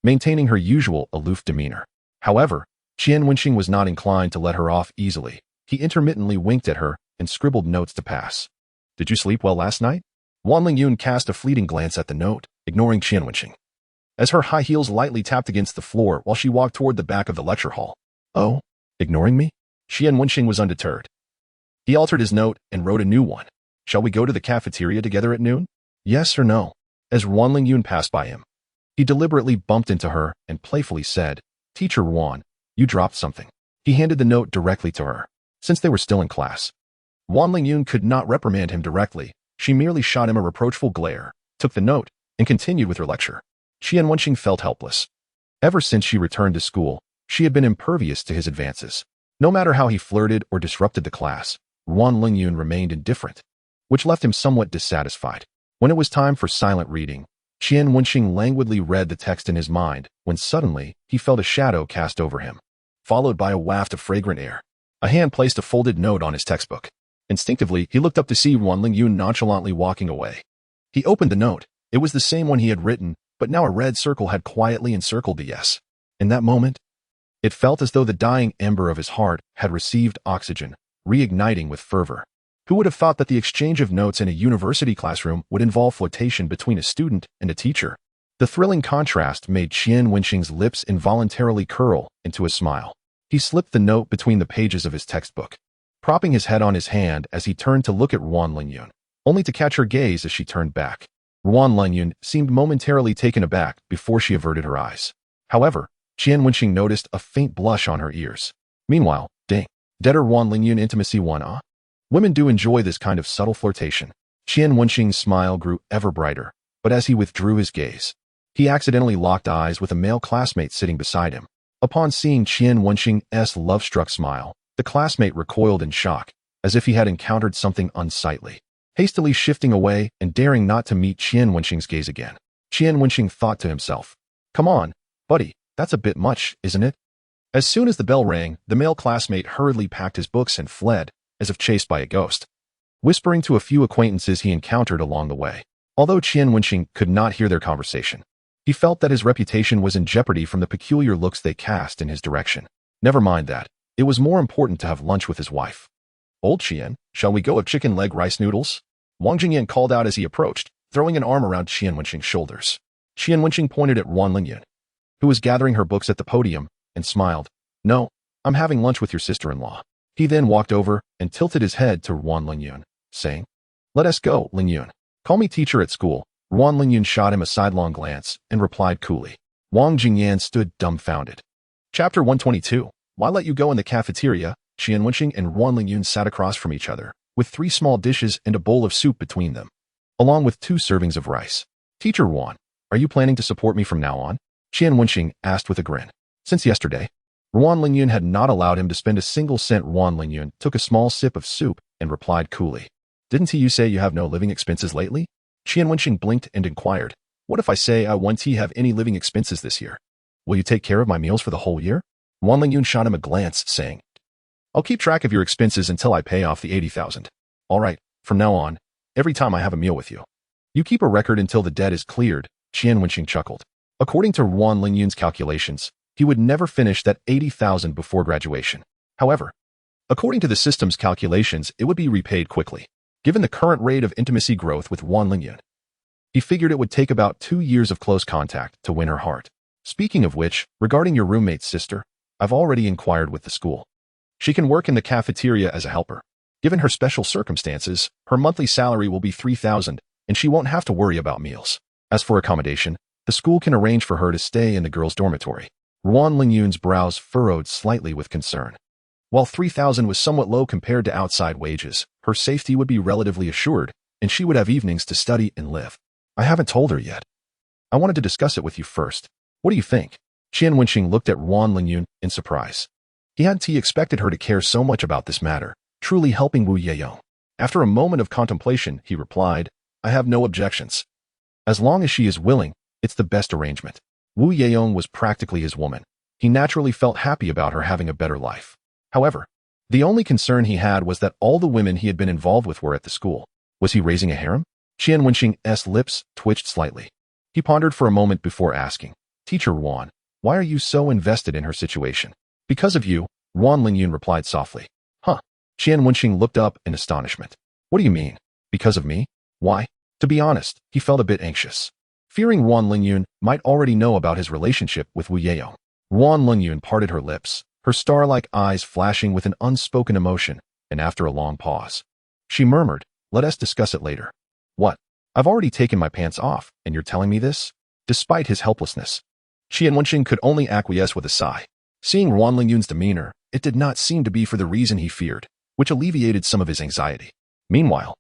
maintaining her usual aloof demeanor. However, Qian Wenxing was not inclined to let her off easily. He intermittently winked at her and scribbled notes to pass. Did you sleep well last night? Wan Lingyun cast a fleeting glance at the note, ignoring Qian Wenxing, as her high heels lightly tapped against the floor while she walked toward the back of the lecture hall. Oh, ignoring me? Qian Wenxing was undeterred. He altered his note and wrote a new one. Shall we go to the cafeteria together at noon? Yes or no? As Wan Lingyun passed by him, he deliberately bumped into her and playfully said, Teacher Wan, you dropped something. He handed the note directly to her, since they were still in class. Wan Lingyun could not reprimand him directly. She merely shot him a reproachful glare, took the note, and continued with her lecture. Qian Wenxing felt helpless. Ever since she returned to school, she had been impervious to his advances. No matter how he flirted or disrupted the class, Wan Lingyun remained indifferent, which left him somewhat dissatisfied. When it was time for silent reading, Qian Wenxing languidly read the text in his mind when suddenly he felt a shadow cast over him, followed by a waft of fragrant air. A hand placed a folded note on his textbook. Instinctively, he looked up to see Wan Lingyun nonchalantly walking away. He opened the note. It was the same one he had written, but now a red circle had quietly encircled the yes. In that moment, it felt as though the dying ember of his heart had received oxygen, reigniting with fervor. Who would have thought that the exchange of notes in a university classroom would involve flirtation between a student and a teacher? The thrilling contrast made Qian Wenxing's lips involuntarily curl into a smile. He slipped the note between the pages of his textbook, propping his head on his hand as he turned to look at Wan Lingyun, only to catch her gaze as she turned back. Wan Lingyun seemed momentarily taken aback before she averted her eyes. However, Qian Wenxing noticed a faint blush on her ears. Meanwhile, dang, deader Wan Lingyun intimacy one. Women do enjoy this kind of subtle flirtation. Qian Wenxing's smile grew ever brighter, but as he withdrew his gaze, he accidentally locked eyes with a male classmate sitting beside him. Upon seeing Qian Wenxing's love-struck smile, the classmate recoiled in shock, as if he had encountered something unsightly. Hastily shifting away and daring not to meet Qian Wenxing's gaze again, Qian Wenxing thought to himself, Come on, buddy, that's a bit much, isn't it? As soon as the bell rang, the male classmate hurriedly packed his books and fled, as if chased by a ghost, whispering to a few acquaintances he encountered along the way. Although Qian Wenxing could not hear their conversation, he felt that his reputation was in jeopardy from the peculiar looks they cast in his direction. Never mind that. It was more important to have lunch with his wife. Old Qian, shall we go have chicken leg rice noodles? Wang Jingyan called out as he approached, throwing an arm around Qian Wenxing's shoulders. Qian Wenxing pointed at Wan Lingyun, who was gathering her books at the podium, and smiled. No, I'm having lunch with your sister-in-law. He then walked over and tilted his head to Wan Lingyun, saying, Let us go, Lingyun. Call me teacher at school. Wan Lingyun shot him a sidelong glance and replied coolly. Wang Jingyan stood dumbfounded. Chapter 122. Why let you go in the cafeteria? Qian Wenxing and Wan Lingyun sat across from each other, with 3 small dishes and a bowl of soup between them, along with 2 servings of rice. Teacher Wan, are you planning to support me from now on? Qian Wenxing asked with a grin. Since yesterday, Wan Lingyun had not allowed him to spend a single cent. Wan Lingyun took a small sip of soup and replied coolly. Didn't he you say you have no living expenses lately? Qian Wenxing blinked and inquired. What if I say I won't have any living expenses this year? Will you take care of my meals for the whole year? Wan Lingyun shot him a glance, saying, I'll keep track of your expenses until I pay off the 80,000. All right, from now on, every time I have a meal with you, you keep a record until the debt is cleared. Qian Wenxing chuckled. According to Wan Lingyun's calculations, he would never finish that 80,000 before graduation. However, according to the system's calculations, it would be repaid quickly. Given the current rate of intimacy growth with Wan Lingyun, he figured it would take about 2 years of close contact to win her heart. Speaking of which, regarding your roommate's sister, I've already inquired with the school. She can work in the cafeteria as a helper. Given her special circumstances, her monthly salary will be 3,000, and she won't have to worry about meals. As for accommodation, the school can arrange for her to stay in the girls' dormitory. Wan Lingyun's brows furrowed slightly with concern. While 3,000 was somewhat low compared to outside wages, her safety would be relatively assured, and she would have evenings to study and live. I haven't told her yet. I wanted to discuss it with you first. What do you think? Qian Wenxing looked at Wan Lingyun in surprise. He hadn't expected her to care so much about this matter, truly helping Wu Yeyong. After a moment of contemplation, he replied, I have no objections. As long as she is willing, it's the best arrangement. Wu Yeyong was practically his woman. He naturally felt happy about her having a better life. However, the only concern he had was that all the women he had been involved with were at the school. Was he raising a harem? Qian Wenxing's lips twitched slightly. He pondered for a moment before asking, Teacher Wan, why are you so invested in her situation? Because of you, Wan Lingyun replied softly. Huh. Qian Wenxing looked up in astonishment. What do you mean? Because of me? Why? To be honest, he felt a bit anxious. Fearing Wan Lingyun might already know about his relationship with Wu Yeo. Wan Lingyun parted her lips, her star-like eyes flashing with an unspoken emotion, and after a long pause, she murmured, let us discuss it later. What? I've already taken my pants off, and you're telling me this? Despite his helplessness, Qian Wenxing could only acquiesce with a sigh. Seeing Wan Lingyun's demeanor, it did not seem to be for the reason he feared, which alleviated some of his anxiety. Meanwhile,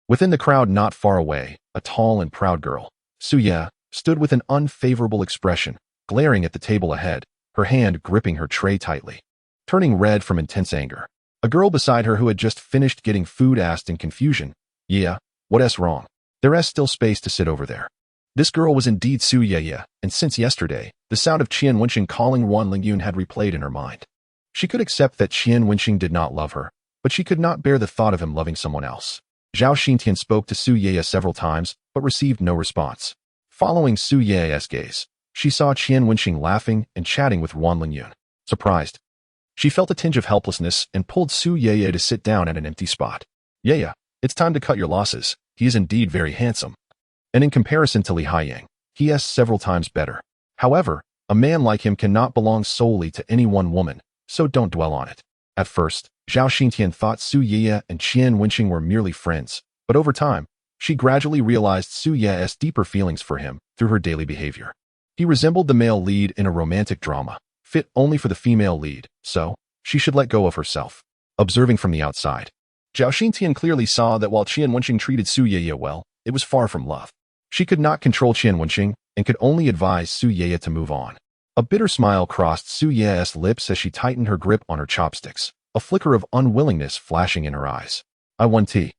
within the crowd not far away, a tall and proud girl, Suye, stood with an unfavorable expression, glaring at the table ahead, her hand gripping her tray tightly. Turning red from intense anger, a girl beside her who had just finished getting food asked in confusion, yeah, what's wrong? There's still space to sit over there. This girl was indeed Suye, and since yesterday, the sound of Qian Wenxing calling Wan Lingyun had replayed in her mind. She could accept that Qian Wenxing did not love her, but she could not bear the thought of him loving someone else. Zhao Xintian spoke to Suye several times, but received no response. Following Suye's gaze, she saw Qian Wenxing laughing and chatting with Wan Lingyun. Surprised, she felt a tinge of helplessness and pulled Suye to sit down at an empty spot. Yeah, it's time to cut your losses. He is indeed very handsome. And in comparison to Li Haiyang, he is several times better. However, a man like him cannot belong solely to any one woman, so don't dwell on it. At first, Zhao Xintian thought Suye and Qian Wenxing were merely friends, but over time, she gradually realized Suye's deeper feelings for him through her daily behavior. He resembled the male lead in a romantic drama, fit only for the female lead, so she should let go of herself. Observing from the outside, Zhao Xintian clearly saw that while Qian Wenxing treated Suye well, it was far from love. She could not control Qian Wenxing and could only advise Suye to move on. A bitter smile crossed Suye's lips as she tightened her grip on her chopsticks, a flicker of unwillingness flashing in her eyes. I won tea.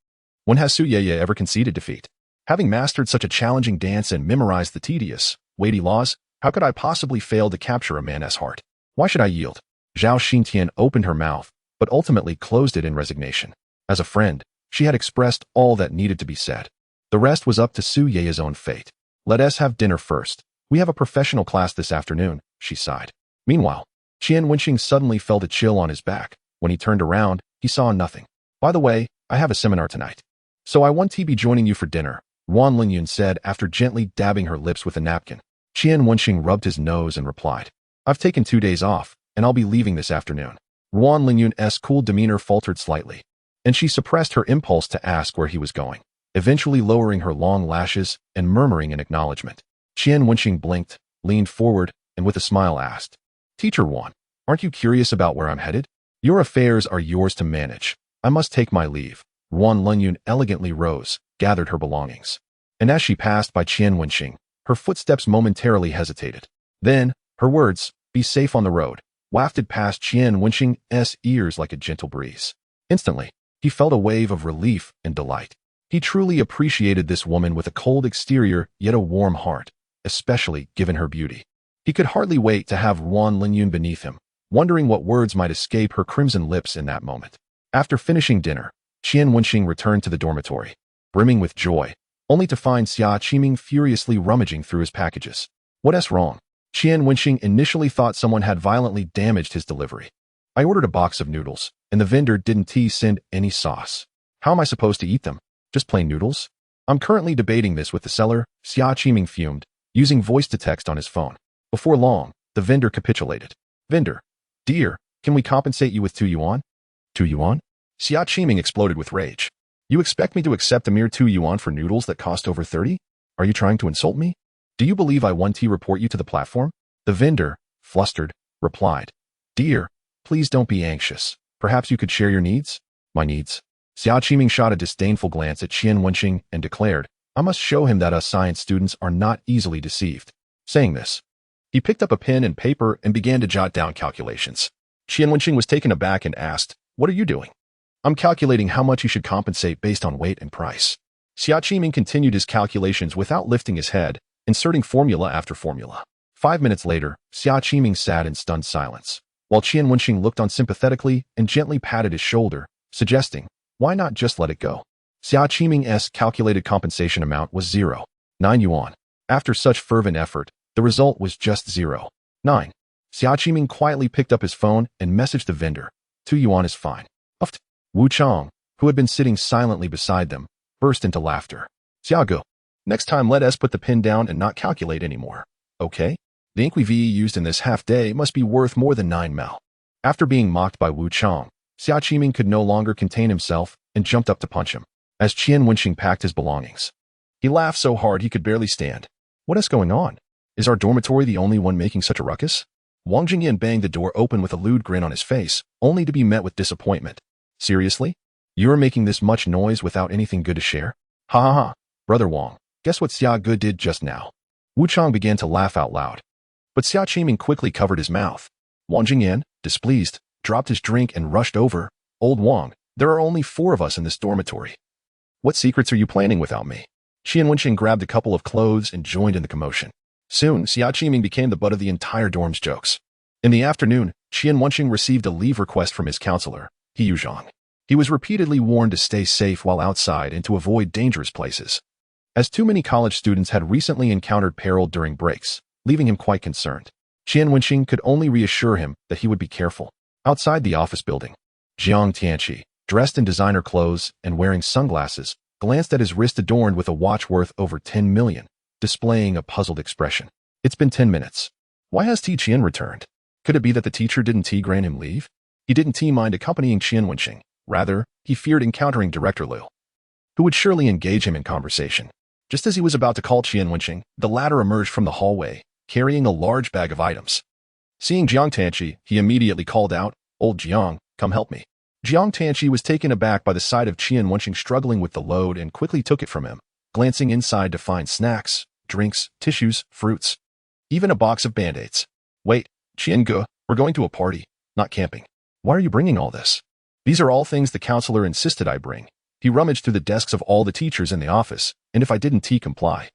When has Suye ever conceded defeat? Having mastered such a challenging dance and memorized the tedious, weighty laws, how could I possibly fail to capture a man's heart? Why should I yield? Zhao Xintian opened her mouth, but ultimately closed it in resignation. As a friend, she had expressed all that needed to be said. The rest was up to Suye's own fate. Let us have dinner first. We have a professional class this afternoon, she sighed. Meanwhile, Qian Wenxing suddenly felt a chill on his back. When he turned around, he saw nothing. By the way, I have a seminar tonight. So I want to be joining you for dinner, Wan Lingyun said after gently dabbing her lips with a napkin. Qian Wenxing rubbed his nose and replied, I've taken 2 days off, and I'll be leaving this afternoon. Wan Lingyun's cool demeanor faltered slightly, and she suppressed her impulse to ask where he was going, eventually lowering her long lashes and murmuring in acknowledgement. Qian Wenxing blinked, leaned forward, and with a smile asked, Teacher Wan, aren't you curious about where I'm headed? Your affairs are yours to manage. I must take my leave. Wan Lingyun elegantly rose, gathered her belongings. And as she passed by Qian Wenxing, her footsteps momentarily hesitated. Then, her words, be safe on the road, wafted past Qian Wenxing's ears like a gentle breeze. Instantly, he felt a wave of relief and delight. He truly appreciated this woman with a cold exterior yet a warm heart, especially given her beauty. He could hardly wait to have Wan Lingyun beneath him, wondering what words might escape her crimson lips in that moment. After finishing dinner, Qian Wenxing returned to the dormitory, brimming with joy, only to find Xia Qiming furiously rummaging through his packages. What's wrong? Qian Wenxing initially thought someone had violently damaged his delivery. I ordered a box of noodles, and the vendor didn't send any sauce. How am I supposed to eat them? Just plain noodles? I'm currently debating this with the seller, Xia Qiming fumed, using voice-to-text on his phone. Before long, the vendor capitulated. Vendor, dear, can we compensate you with 2 yuan? 2 yuan? Xia Qiming exploded with rage. You expect me to accept a mere 2 yuan for noodles that cost over 30? Are you trying to insult me? Do you believe I want to report you to the platform? The vendor, flustered, replied. Dear, please don't be anxious. Perhaps you could share your needs? My needs? Xia Qiming shot a disdainful glance at Qian Wenxing and declared, I must show him that us science students are not easily deceived. Saying this, he picked up a pen and paper and began to jot down calculations. Qian Wenxing was taken aback and asked, What are you doing? I'm calculating how much you should compensate based on weight and price. Xia Qiming continued his calculations without lifting his head, inserting formula after formula. 5 minutes later, Xia Qiming sat in stunned silence, while Qian Wenxing looked on sympathetically and gently patted his shoulder, suggesting, why not just let it go? Xia Qiming's calculated compensation amount was 0.9 yuan. After such fervent effort, the result was just 0.9. Xia Qiming quietly picked up his phone and messaged the vendor. 2 yuan is fine. Uffed. Wu Chang, who had been sitting silently beside them, burst into laughter. Xiaogu, next time let us put the pin down and not calculate anymore. Okay? The ink we used in this half-day must be worth more than 9 mao. After being mocked by Wu Chang, Xia Qiming could no longer contain himself and jumped up to punch him. As Qian Wenxing packed his belongings, he laughed so hard he could barely stand. What is going on? Is our dormitory the only one making such a ruckus? Wang Jingyan banged the door open with a lewd grin on his face, only to be met with disappointment. Seriously? You are making this much noise without anything good to share? Ha ha ha. Brother Wang, guess what Xia Ge did just now? Wu Chang began to laugh out loud. But Xia Qiming quickly covered his mouth. Wang Jingyan, displeased, dropped his drink and rushed over. Old Wang, there are only 4 of us in this dormitory. What secrets are you planning without me? Qian Wenxing grabbed a couple of clothes and joined in the commotion. Soon, Xia Qiming became the butt of the entire dorm's jokes. In the afternoon, Qian Wenxing received a leave request from his counselor, He Yuzhang. He was repeatedly warned to stay safe while outside and to avoid dangerous places, as too many college students had recently encountered peril during breaks, leaving him quite concerned. Qian Wenxing could only reassure him that he would be careful. Outside the office building, Jiang Tianqi, dressed in designer clothes and wearing sunglasses, glanced at his wrist adorned with a watch worth over 10 million, displaying a puzzled expression. It's been 10 minutes. Why has Ti Qian returned? Could it be that the teacher didn't grant him leave? He didn't mind accompanying Qian Wenxing. Rather, he feared encountering Director Liu, who would surely engage him in conversation. Just as he was about to call Qian Wenxing, the latter emerged from the hallway, carrying a large bag of items. Seeing Jiang Tianqi, he immediately called out, Old Jiang, come help me. Jiang Tianqi was taken aback by the sight of Qian Wenxing struggling with the load and quickly took it from him, glancing inside to find snacks, drinks, tissues, fruits, even a box of Band-Aids. Wait, Qian Ge, we're going to a party, not camping. Why are you bringing all this? These are all things the counselor insisted I bring. He rummaged through the desks of all the teachers in the office, and if I didn't comply,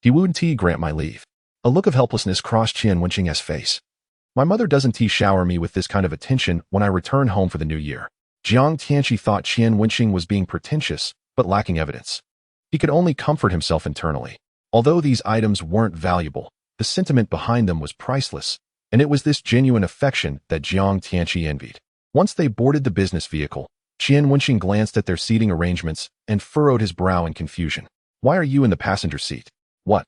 he wouldn't grant my leave. A look of helplessness crossed Qian Wenxing's face. My mother doesn't shower me with this kind of attention when I return home for the new year. Jiang Tianqi thought Qian Wenxing was being pretentious, but lacking evidence. He could only comfort himself internally. Although these items weren't valuable, the sentiment behind them was priceless, and it was this genuine affection that Jiang Tianqi envied. Once they boarded the business vehicle, Qian Wenxing glanced at their seating arrangements and furrowed his brow in confusion. Why are you in the passenger seat? What?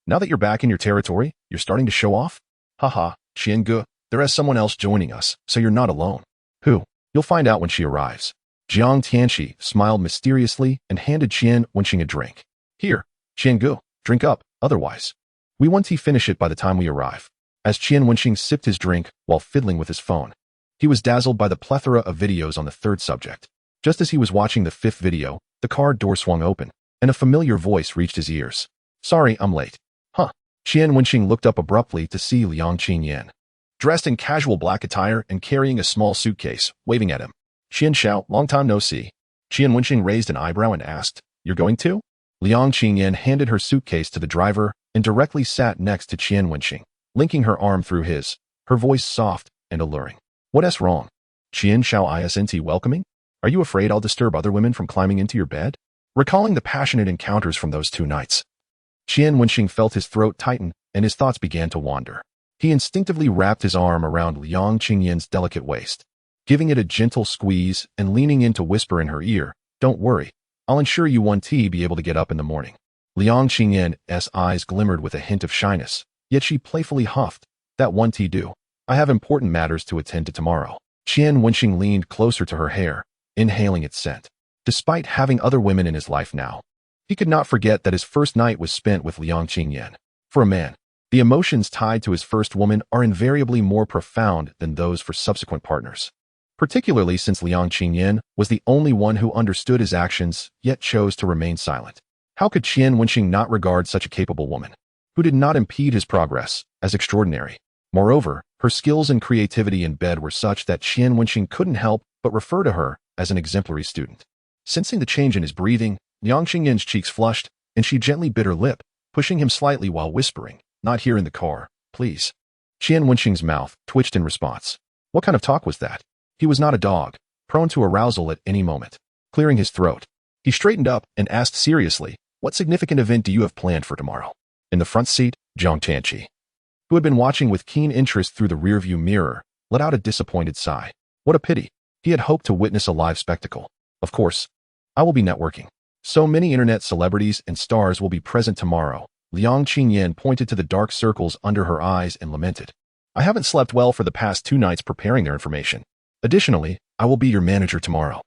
Now that you're back in your territory, you're starting to show off? Haha, Qian Ge, there is someone else joining us, so you're not alone. Who? You'll find out when she arrives. Jiang Tianqi smiled mysteriously and handed Qian Wenxing a drink. Here, Qian Ge, drink up, otherwise we won't finish it by the time we arrive. As Qian Wenxing sipped his drink while fiddling with his phone, he was dazzled by the plethora of videos on the 3rd subject. Just as he was watching the 5th video, the car door swung open, and a familiar voice reached his ears. Sorry, I'm late. Huh. Qian Wenxing looked up abruptly to see Liang Qingyan, dressed in casual black attire and carrying a small suitcase, waving at him. Qian Xiao, long time no see. Qian Wenxing raised an eyebrow and asked, You're going to? Liang Qingyan handed her suitcase to the driver and directly sat next to Qian Wenxing, linking her arm through his, her voice soft and alluring. What's wrong? Qian Xiao isn't welcoming? Are you afraid I'll disturb other women from climbing into your bed? Recalling the passionate encounters from those 2 nights, Qian Wenxing felt his throat tighten and his thoughts began to wander. He instinctively wrapped his arm around Liang Qingyan's delicate waist, giving it a gentle squeeze and leaning in to whisper in her ear, Don't worry, I'll ensure you won't be able to get up in the morning. Liang Qingyan's eyes glimmered with a hint of shyness, yet she playfully huffed, That won't do. I have important matters to attend to tomorrow. Qian Wenxing leaned closer to her hair, inhaling its scent. Despite having other women in his life now, he could not forget that his first night was spent with Liang Qingyan. For a man, the emotions tied to his first woman are invariably more profound than those for subsequent partners, particularly since Liang Qingyan was the only one who understood his actions yet chose to remain silent. How could Qian Wenxing not regard such a capable woman, who did not impede his progress, as extraordinary? Moreover, her skills and creativity in bed were such that Qian Wenxing couldn't help but refer to her as an exemplary student. Sensing the change in his breathing, Liang Qingyan's cheeks flushed, and she gently bit her lip, pushing him slightly while whispering, Not here in the car, please. Qian Wenxing's mouth twitched in response. What kind of talk was that? He was not a dog, prone to arousal at any moment. Clearing his throat, he straightened up and asked seriously, What significant event do you have planned for tomorrow? In the front seat, Jiang Tianqi who had been watching with keen interest through the rearview mirror, let out a disappointed sigh. What a pity. He had hoped to witness a live spectacle. Of course, I will be networking. So many internet celebrities and stars will be present tomorrow. Liang Qingyan pointed to the dark circles under her eyes and lamented. I haven't slept well for the past 2 nights preparing their information. Additionally, I will be your manager tomorrow.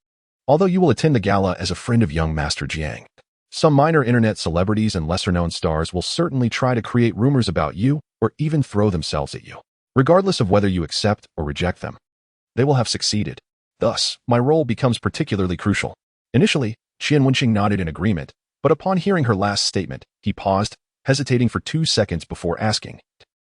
Although you will attend the gala as a friend of young Master Jiang. Some minor internet celebrities and lesser-known stars will certainly try to create rumors about you or even throw themselves at you. Regardless of whether you accept or reject them, they will have succeeded. Thus, my role becomes particularly crucial. Initially, Qian Wenxing nodded in agreement, but upon hearing her last statement, he paused, hesitating for 2 seconds before asking.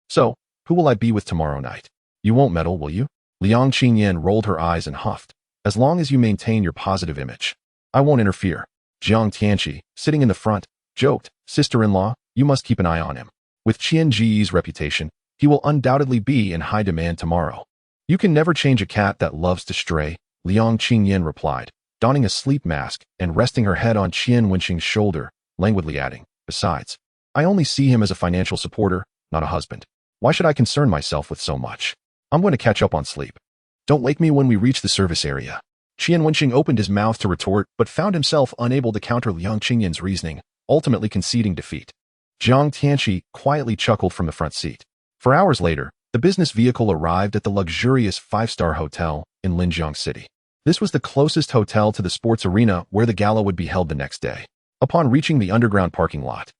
So, who will I be with tomorrow night? You won't meddle, will you? Liang Qingyan rolled her eyes and huffed. As long as you maintain your positive image, I won't interfere. Jiang Tianqi, sitting in the front, joked, Sister-in-law, you must keep an eye on him. With Qian Ji's reputation, he will undoubtedly be in high demand tomorrow. You can never change a cat that loves to stray, Liang Qingyan replied, donning a sleep mask and resting her head on Qian Wenxing's shoulder, languidly adding, besides, I only see him as a financial supporter, not a husband. Why should I concern myself with so much? I'm going to catch up on sleep. Don't wake me when we reach the service area. Qian Wenxing opened his mouth to retort, but found himself unable to counter Liang Qingyan's reasoning, ultimately conceding defeat. Jiang Tianqi quietly chuckled from the front seat. For hours later, the business vehicle arrived at the luxurious 5-star hotel in Linjiang City. This was the closest hotel to the sports arena where the gala would be held the next day. Upon reaching the underground parking lot,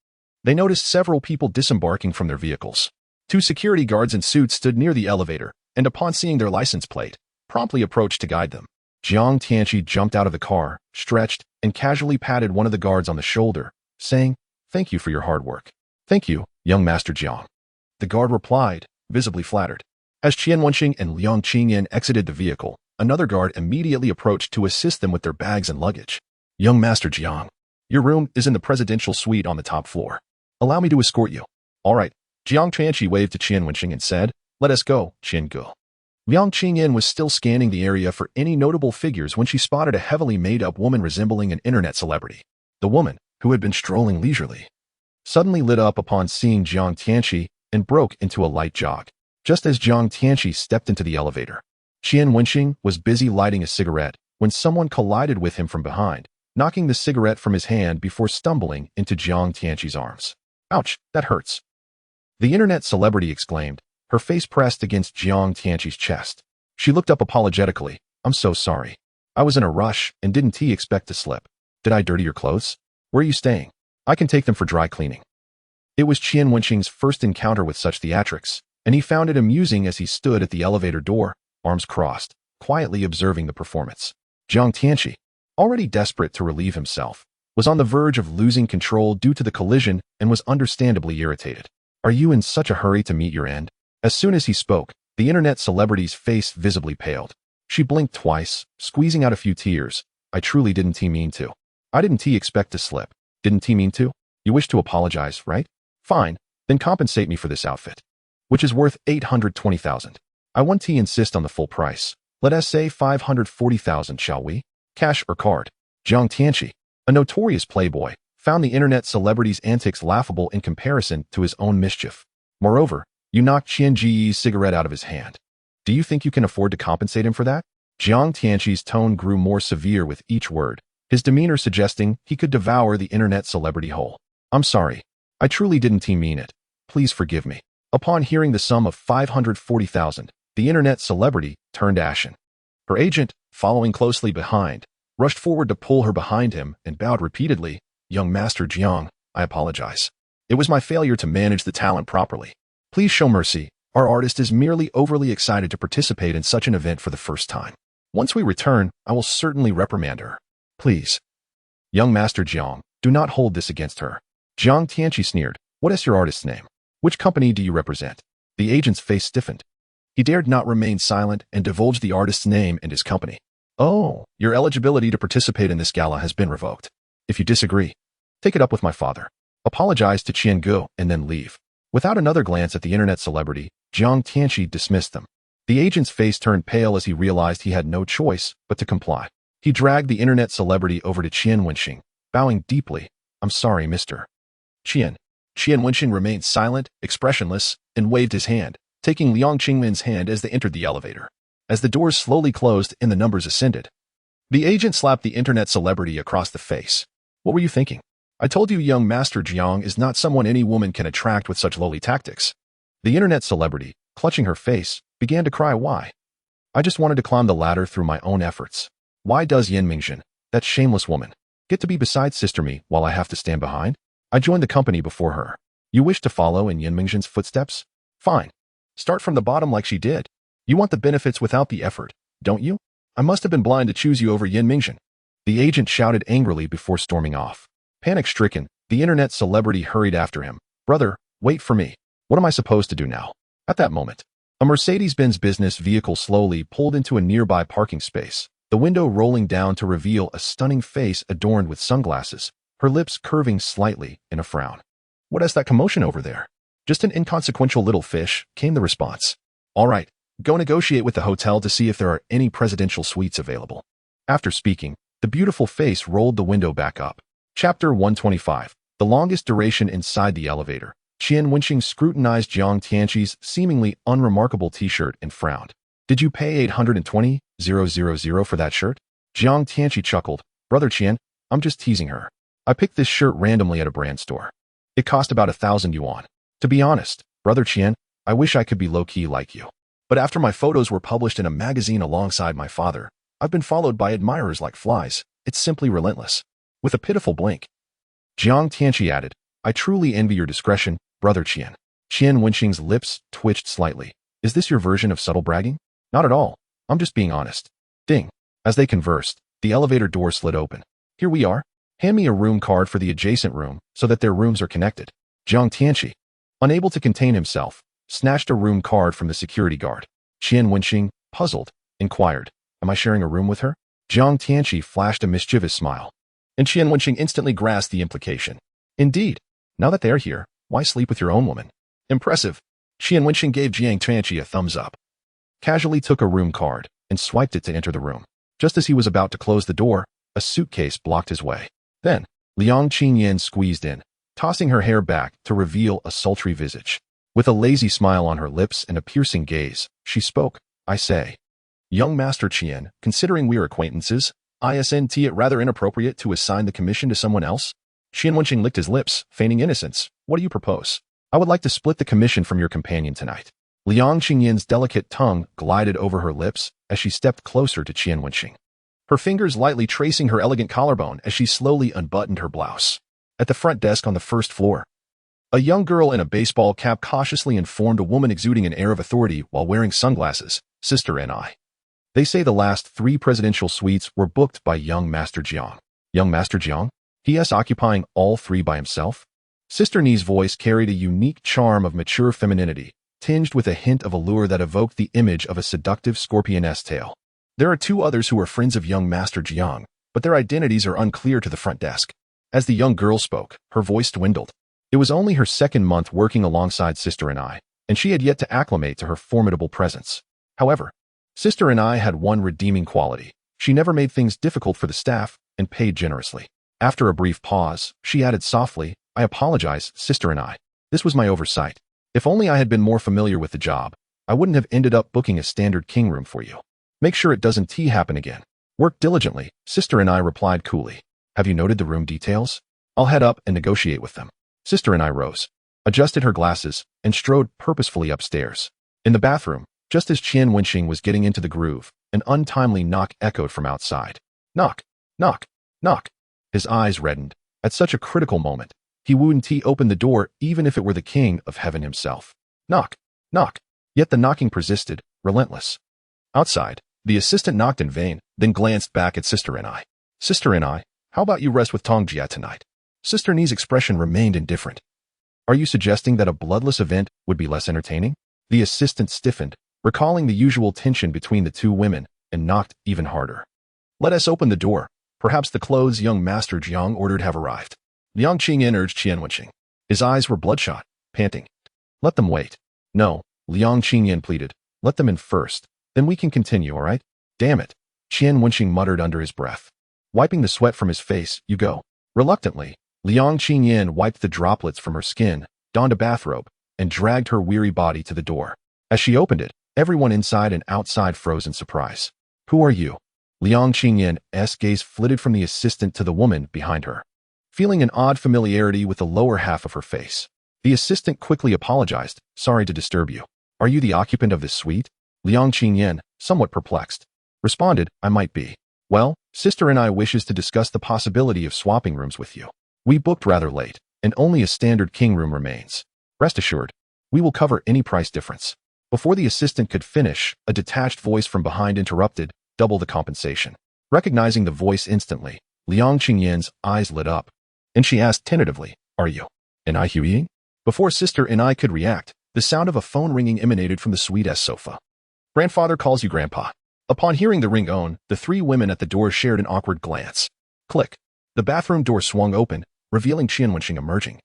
they noticed several people disembarking from their vehicles. 2 security guards in suits stood near the elevator, and upon seeing their license plate, promptly approached to guide them. Jiang Tianqi jumped out of the car, stretched, and casually patted one of the guards on the shoulder, saying, Thank you for your hard work. Thank you, young Master Jiang. The guard replied, visibly flattered. As Qian Wenxing and Liang Qingyan exited the vehicle, another guard immediately approached to assist them with their bags and luggage. Young Master Jiang, your room is in the presidential suite on the top floor. Allow me to escort you. All right. Jiang Tianqi waved to Qian Wenxing and said, Let us go, Qian Gu. Liang Qingyan was still scanning the area for any notable figures when she spotted a heavily made-up woman resembling an internet celebrity. The woman, who had been strolling leisurely, suddenly lit up upon seeing Jiang Tianqi and broke into a light jog. Just as Jiang Tianqi stepped into the elevator, Qian Wenxing was busy lighting a cigarette when someone collided with him from behind, knocking the cigarette from his hand before stumbling into Jiang Tianqi's arms. Ouch, that hurts. The internet celebrity exclaimed, her face pressed against Jiang Tianqi's chest. She looked up apologetically. I'm so sorry. I was in a rush and didn't expect to slip. Did I dirty your clothes? Where are you staying? I can take them for dry cleaning. It was Qian Wenxing's first encounter with such theatrics, and he found it amusing as he stood at the elevator door, arms crossed, quietly observing the performance. Jiang Tianqi, already desperate to relieve himself, was on the verge of losing control due to the collision and was understandably irritated. Are you in such a hurry to meet your end? As soon as he spoke, the internet celebrity's face visibly paled. She blinked twice, squeezing out a few tears. I truly didn't mean to. I didn't expect to slip. Didn't mean to? You wish to apologize, right? Fine, then compensate me for this outfit, which is worth 820,000. I want to insist on the full price. Let us say 540,000, shall we? Cash or card? Jiang Tianqi, a notorious playboy, found the internet celebrity's antics laughable in comparison to his own mischief. Moreover, you knocked Qian Ji's cigarette out of his hand. Do you think you can afford to compensate him for that? Jiang Tianqi's tone grew more severe with each word, his demeanor suggesting he could devour the internet celebrity whole. I'm sorry. I truly didn't mean it. Please forgive me. Upon hearing the sum of 540,000, the internet celebrity turned ashen. Her agent, following closely behind, rushed forward to pull her behind him and bowed repeatedly. Young Master Jiang, I apologize. It was my failure to manage the talent properly. Please show mercy. Our artist is merely overly excited to participate in such an event for the first time. Once we return, I will certainly reprimand her. Please. Young Master Jiang, do not hold this against her. Jiang Tianqi sneered. What is your artist's name? Which company do you represent? The agent's face stiffened. He dared not remain silent and divulged the artist's name and his company. Oh, your eligibility to participate in this gala has been revoked. If you disagree, take it up with my father. Apologize to Qian Gu and then leave. Without another glance at the internet celebrity, Jiang Tianqi dismissed them. The agent's face turned pale as he realized he had no choice but to comply. He dragged the internet celebrity over to Qian Wenxing, bowing deeply. I'm sorry, Mr. Qian. Qian Wenxing remained silent, expressionless, and waved his hand, taking Liang Qingmin's hand as they entered the elevator. As the doors slowly closed and the numbers ascended, the agent slapped the internet celebrity across the face. What were you thinking? I told you young Master Jiang is not someone any woman can attract with such lowly tactics. The internet celebrity, clutching her face, began to cry. Why? I just wanted to climb the ladder through my own efforts. Why does Yan Mingjin, that shameless woman, get to be beside Sister Me while I have to stand behind? I joined the company before her. You wish to follow in Yan Mingjin's footsteps? Fine. Start from the bottom like she did. You want the benefits without the effort, don't you? I must have been blind to choose you over Yan Mingjin. The agent shouted angrily before storming off. Panic-stricken, the internet celebrity hurried after him. Brother, wait for me. What am I supposed to do now? At that moment, a Mercedes-Benz business vehicle slowly pulled into a nearby parking space, the window rolling down to reveal a stunning face adorned with sunglasses, her lips curving slightly in a frown. What is that commotion over there? Just an inconsequential little fish, came the response. All right, go negotiate with the hotel to see if there are any presidential suites available. After speaking, the beautiful face rolled the window back up. Chapter 125. The longest duration inside the elevator. Qian Wenxing scrutinized Jiang Tianqi's seemingly unremarkable t-shirt and frowned. Did you pay 820,000 for that shirt? Jiang Tianqi chuckled. Brother Qian, I'm just teasing her. I picked this shirt randomly at a brand store. It cost about 1,000 yuan. To be honest, Brother Qian, I wish I could be low-key like you. But after my photos were published in a magazine alongside my father, I've been followed by admirers like flies. It's simply relentless. With a pitiful blink, Jiang Tianqi added, I truly envy your discretion, Brother Qian. Qian Wenxing's lips twitched slightly. Is this your version of subtle bragging? Not at all. I'm just being honest. Ding. As they conversed, the elevator door slid open. Here we are. Hand me a room card for the adjacent room so that their rooms are connected. Jiang Tianqi, unable to contain himself, snatched a room card from the security guard. Qian Wenxing, puzzled, inquired, Am I sharing a room with her? Jiang Tianqi flashed a mischievous smile, and Qian Wenxing instantly grasped the implication. Indeed. Now that they're here, why sleep with your own woman? Impressive. Qian Wenxing gave Jiang Tianqi a thumbs up, casually took a room card, and swiped it to enter the room. Just as he was about to close the door, a suitcase blocked his way. Then, Liang Qingyan squeezed in, tossing her hair back to reveal a sultry visage. With a lazy smile on her lips and a piercing gaze, she spoke, I say. Young Master Qian, considering we are acquaintances, isn't it rather inappropriate to assign the commission to someone else? Qian Wenxing licked his lips, feigning innocence. What do you propose? I would like to split the commission from your companion tonight. Liang Qingyan's delicate tongue glided over her lips as she stepped closer to Qian Wenxing, her fingers lightly tracing her elegant collarbone as she slowly unbuttoned her blouse. At the front desk on the first floor, a young girl in a baseball cap cautiously informed a woman exuding an air of authority while wearing sunglasses, Sister Ni. They say the last 3 presidential suites were booked by young Master Jiang. Young Master Jiang? He is occupying all 3 by himself? Sister Ni's voice carried a unique charm of mature femininity, tinged with a hint of allure that evoked the image of a seductive scorpioness tail. There are 2 others who are friends of young Master Jiang, but their identities are unclear to the front desk. As the young girl spoke, her voice dwindled. It was only her 2nd month working alongside Sister Ni, and she had yet to acclimate to her formidable presence. However, Sister Ni had one redeeming quality. She never made things difficult for the staff and paid generously. After a brief pause, she added softly, I apologize, Sister Ni. This was my oversight. If only I had been more familiar with the job, I wouldn't have ended up booking a standard king room for you. Make sure it doesn't happen again. Work diligently, Sister Ni replied coolly. Have you noted the room details? I'll head up and negotiate with them. Sister Ni rose, adjusted her glasses, and strode purposefully upstairs. In the bathroom, just as Qian Wenxing was getting into the groove, an untimely knock echoed from outside. Knock, knock, knock. His eyes reddened. At such a critical moment, he wouldn't open the door even if it were the king of heaven himself. Knock, knock. Yet the knocking persisted, relentless. Outside, the assistant knocked in vain, then glanced back at Sister Ni. Sister Ni, how about you rest with Tongjia tonight? Sister Ni's expression remained indifferent. Are you suggesting that a bloodless event would be less entertaining? The assistant stiffened, recalling the usual tension between the 2 women, and knocked even harder. Let us open the door. Perhaps the clothes young Master Jiang ordered have arrived. Liang Qingyan urged Qian Wenxing. His eyes were bloodshot, panting. Let them wait. No, Liang Qingyan pleaded. Let them in first. Then we can continue, all right? Damn it. Qian Wenxing muttered under his breath. Wiping the sweat from his face, you go. Reluctantly, Liang Qingyan wiped the droplets from her skin, donned a bathrobe, and dragged her weary body to the door. As she opened it, everyone inside and outside froze in surprise. Who are you? Liang Qingyan's gaze flitted from the assistant to the woman behind her. Feeling an odd familiarity with the lower half of her face, the assistant quickly apologized. Sorry to disturb you. Are you the occupant of this suite? Liang Qingyan, somewhat perplexed, responded, I might be. Well, sister and I wishes to discuss the possibility of swapping rooms with you. We booked rather late, and only a standard king room remains. Rest assured, we will cover any price difference. Before the assistant could finish, a detached voice from behind interrupted, double the compensation. Recognizing the voice instantly, Liang Qingyan's eyes lit up, and she asked tentatively, Are you and I Huiying? Before sister and I could react, the sound of a phone ringing emanated from the suite's sofa. Grandfather calls you grandpa. Upon hearing the ring, the three women at the door shared an awkward glance. Click. The bathroom door swung open, revealing Qian Wenxing emerging.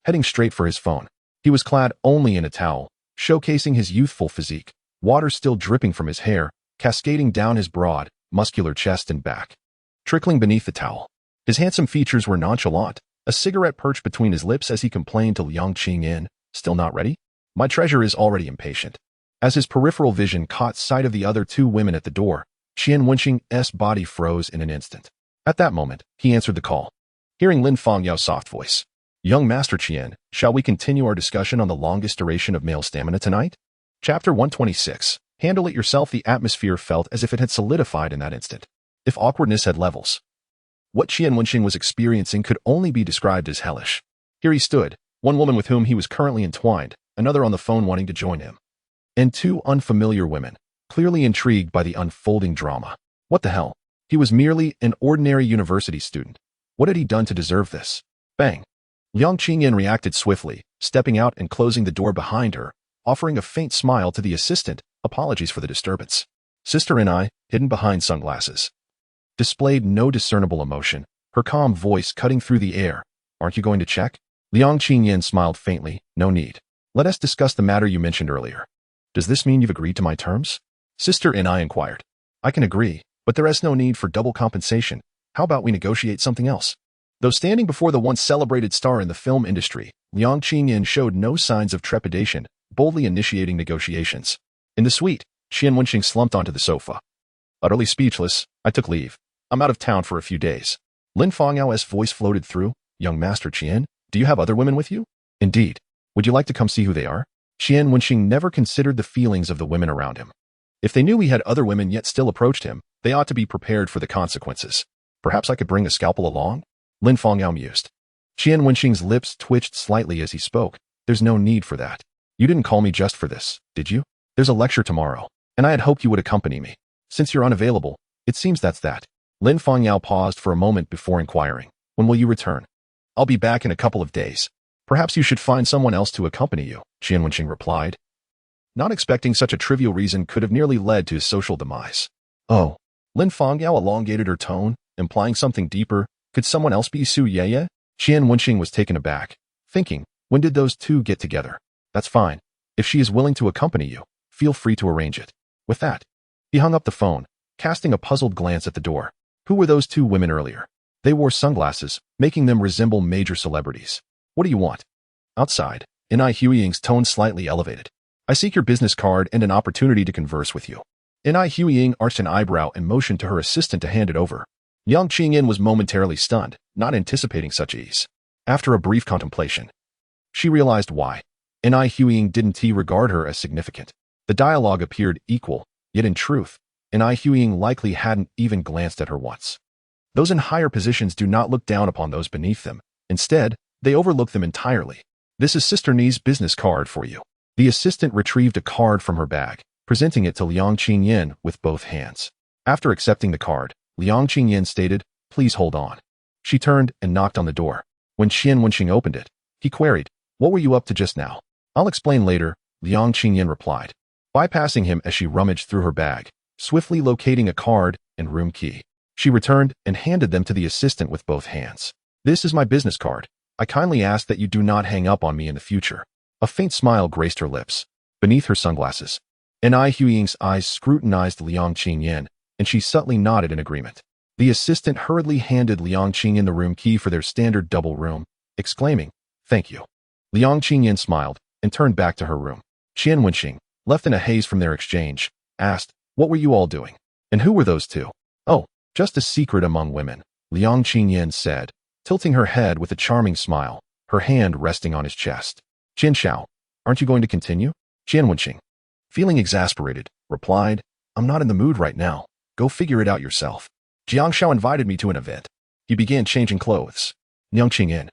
Heading straight for his phone. He was clad only in a towel, showcasing his youthful physique, water still dripping from his hair, cascading down his broad, muscular chest and back. Trickling beneath the towel. His handsome features were nonchalant, a cigarette perched between his lips as he complained to Liang Qingyan, Still not ready? My treasure is already impatient. As his peripheral vision caught sight of the other two women at the door, Qian Wenxing's body froze in an instant. At that moment, he answered the call. Hearing Lin Fangyao's soft voice. Young Master Qian, shall we continue our discussion on the longest duration of male stamina tonight? Chapter 126. Handle it yourself. The atmosphere felt as if it had solidified in that instant. If awkwardness had levels. What Qian Wenxing was experiencing could only be described as hellish. Here he stood, one woman with whom he was currently entwined, another on the phone wanting to join him. And two unfamiliar women, clearly intrigued by the unfolding drama. What the hell? He was merely an ordinary university student. What had he done to deserve this? Bang. Liang Qingyan reacted swiftly, stepping out and closing the door behind her, offering a faint smile to the assistant. Apologies for the disturbance. Sister and I, hidden behind sunglasses, displayed no discernible emotion, her calm voice cutting through the air. Aren't you going to check? Liang Qingyan smiled faintly. No need. Let us discuss the matter you mentioned earlier. Does this mean you've agreed to my terms? Sister and I inquired. I can agree, but there is no need for double compensation. How about we negotiate something else? Though standing before the once celebrated star in the film industry, Liang Qingyan showed no signs of trepidation, boldly initiating negotiations. In the suite, Qian Wenxing slumped onto the sofa. Utterly speechless, I took leave. I'm out of town for a few days. Lin Fangyao's voice floated through. Young Master Qian, do you have other women with you? Indeed. Would you like to come see who they are? Qian Wenxing never considered the feelings of the women around him. If they knew he had other women yet still approached him, they ought to be prepared for the consequences. Perhaps I could bring a scalpel along? Lin Fangyao mused. Qian Wenxing's lips twitched slightly as he spoke. There's no need for that. You didn't call me just for this, did you? There's a lecture tomorrow, and I had hoped you would accompany me. Since you're unavailable, it seems that's that. Lin Fangyao paused for a moment before inquiring. When will you return? I'll be back in a couple of days. Perhaps you should find someone else to accompany you, Qian Wenxing replied. Not expecting such a trivial reason could have nearly led to his social demise. Oh. Lin Fangyao elongated her tone, implying something deeper. Could someone else be Su Yeye? Qian Wenxing was taken aback, thinking, when did those two get together? That's fine. If she is willing to accompany you, feel free to arrange it. With that, he hung up the phone, casting a puzzled glance at the door. Who were those two women earlier? They wore sunglasses, making them resemble major celebrities. What do you want? Outside, N.I. Huiying's tone slightly elevated. I seek your business card and an opportunity to converse with you. N.I. Huiying arched an eyebrow and motioned to her assistant to hand it over. Liang Qingyan was momentarily stunned, not anticipating such ease. After a brief contemplation, she realized why. N.I. Huiying didn't regard her as significant. The dialogue appeared equal, yet in truth, N.I. Huiying likely hadn't even glanced at her once. Those in higher positions do not look down upon those beneath them. Instead, they overlook them entirely. This is Sister Ni's business card for you. The assistant retrieved a card from her bag, presenting it to Liang Qingyan with both hands. After accepting the card, Liang Qingyan stated, please hold on. She turned and knocked on the door. When Qian Wenxing opened it, he queried, what were you up to just now? I'll explain later, Liang Qingyan replied, bypassing him as she rummaged through her bag, swiftly locating a card and room key. She returned and handed them to the assistant with both hands. This is my business card. I kindly ask that you do not hang up on me in the future. A faint smile graced her lips. Beneath her sunglasses, N.I. Huiying's eyes scrutinized Liang Qingyan, and she subtly nodded in agreement. The assistant hurriedly handed Liang Qingyan the room key for their standard double room, exclaiming, "Thank you." Liang Qingyan smiled and turned back to her room. Qian Wenxing, left in a haze from their exchange, asked, "What were you all doing? And who were those two?" "Oh, just a secret among women," Liang Qingyan said, tilting her head with a charming smile, her hand resting on his chest. "Qian Xiao, aren't you going to continue?" Qian Wenxing, feeling exasperated, replied, "I'm not in the mood right now. Go figure it out yourself. Jiang Xiao invited me to an event." He began changing clothes. Liang Qingyan,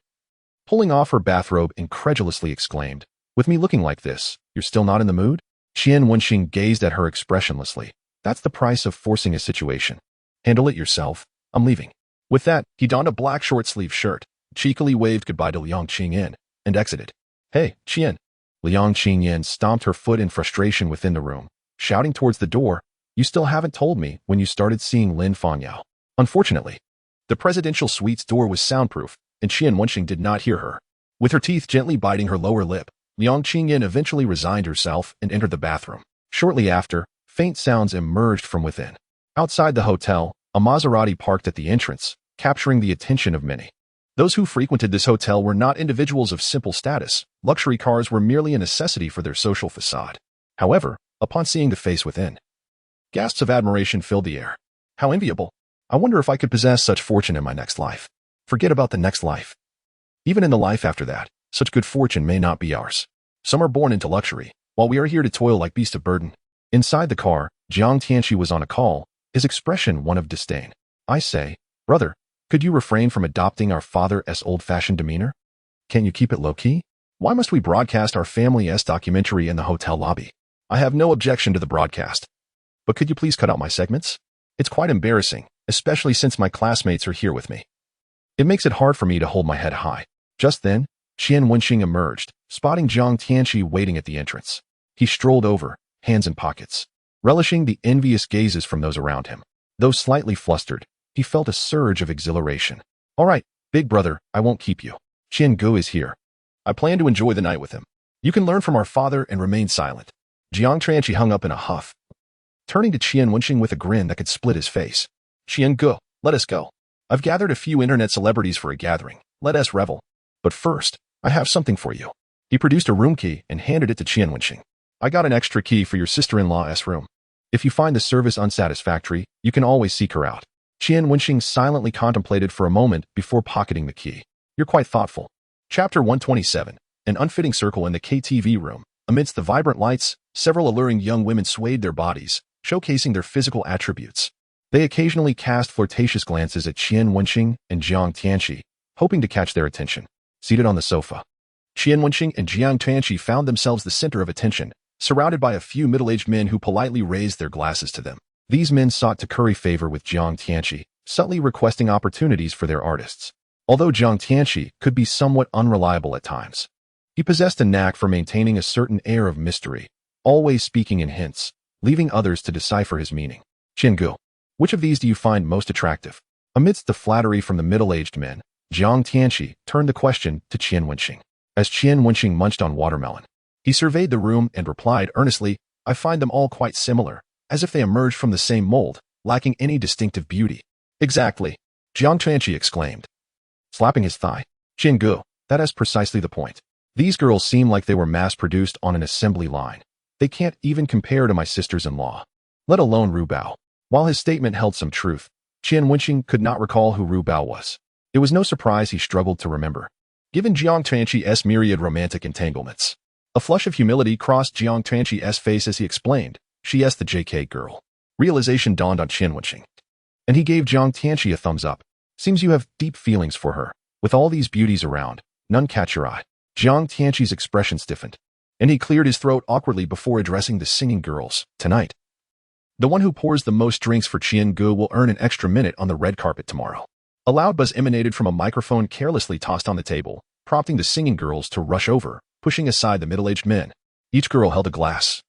pulling off her bathrobe, incredulously exclaimed, "With me looking like this, you're still not in the mood?" Qian Wenxing gazed at her expressionlessly. "That's the price of forcing a situation. Handle it yourself. I'm leaving." With that, he donned a black short-sleeved shirt, cheekily waved goodbye to Liang Qingyan, and exited. "Hey, Qian." Liang Qingyan stomped her foot in frustration within the room, shouting towards the door, "You still haven't told me when you started seeing Lin Fanyao." Unfortunately, the presidential suite's door was soundproof, and Qian Wenxing did not hear her. With her teeth gently biting her lower lip, Liang Qingyan eventually resigned herself and entered the bathroom. Shortly after, faint sounds emerged from within. Outside the hotel, a Maserati parked at the entrance, capturing the attention of many. Those who frequented this hotel were not individuals of simple status. Luxury cars were merely a necessity for their social facade. However, upon seeing the face within, gasps of admiration filled the air. "How enviable. I wonder if I could possess such fortune in my next life." Forget about the next life. Even in the life after that, such good fortune may not be ours. Some are born into luxury, while we are here to toil like beasts of burden. Inside the car, Jiang Tianqi was on a call, his expression one of disdain. "I say, brother, could you refrain from adopting our father's old-fashioned demeanor? Can't you keep it low-key? Why must we broadcast our family's documentary in the hotel lobby? I have no objection to the broadcast. But could you please cut out my segments? It's quite embarrassing, especially since my classmates are here with me. It makes it hard for me to hold my head high." Just then, Qian Wenxing emerged, spotting Jiang Tianqi waiting at the entrance. He strolled over, hands in pockets, relishing the envious gazes from those around him. Though slightly flustered, he felt a surge of exhilaration. "All right, big brother, I won't keep you. Qian Gu is here. I plan to enjoy the night with him. You can learn from our father and remain silent." Jiang Tianqi hung up in a huff, turning to Qian Wenxing with a grin that could split his face. "Qian Gu, let us go. I've gathered a few internet celebrities for a gathering. Let us revel. But first, I have something for you." He produced a room key and handed it to Qian Wenxing. "I got an extra key for your sister-in-law's room. If you find the service unsatisfactory, you can always seek her out." Qian Wenxing silently contemplated for a moment before pocketing the key. "You're quite thoughtful." Chapter 127, an unfitting circle in the KTV room. Amidst the vibrant lights, several alluring young women swayed their bodies, showcasing their physical attributes. They occasionally cast flirtatious glances at Qian Wenxing and Jiang Tianqi, hoping to catch their attention. Seated on the sofa, Qian Wenxing and Jiang Tianqi found themselves the center of attention, surrounded by a few middle-aged men who politely raised their glasses to them. These men sought to curry favor with Jiang Tianqi, subtly requesting opportunities for their artists. Although Jiang Tianqi could be somewhat unreliable at times, he possessed a knack for maintaining a certain air of mystery, always speaking in hints, leaving others to decipher his meaning. "Qian Gu, which of these do you find most attractive?" Amidst the flattery from the middle-aged men, Jiang Tianqi turned the question to Qian Wenxing. As Qian Wenxing munched on watermelon, he surveyed the room and replied earnestly, "I find them all quite similar, as if they emerged from the same mold, lacking any distinctive beauty." "Exactly," Jiang Tianqi exclaimed, slapping his thigh. "Qian Gu, that is precisely the point. These girls seem like they were mass-produced on an assembly line. They can't even compare to my sisters-in-law, let alone Ru Bao." While his statement held some truth, Qian Wenxing could not recall who Ru Bao was. It was no surprise he struggled to remember, given Jiang Tianqi's myriad romantic entanglements. A flush of humility crossed Jiang Tianqi's face as he explained, "She is the JK girl." Realization dawned on Qian Wenxing, and he gave Jiang Tianqi a thumbs up. "Seems you have deep feelings for her. With all these beauties around, none catch your eye." Jiang Tianqi's expression stiffened, and he cleared his throat awkwardly before addressing the singing girls. "Tonight, the one who pours the most drinks for Qian Gu will earn an extra minute on the red carpet tomorrow." A loud buzz emanated from a microphone carelessly tossed on the table, prompting the singing girls to rush over, pushing aside the middle-aged men. Each girl held a glass,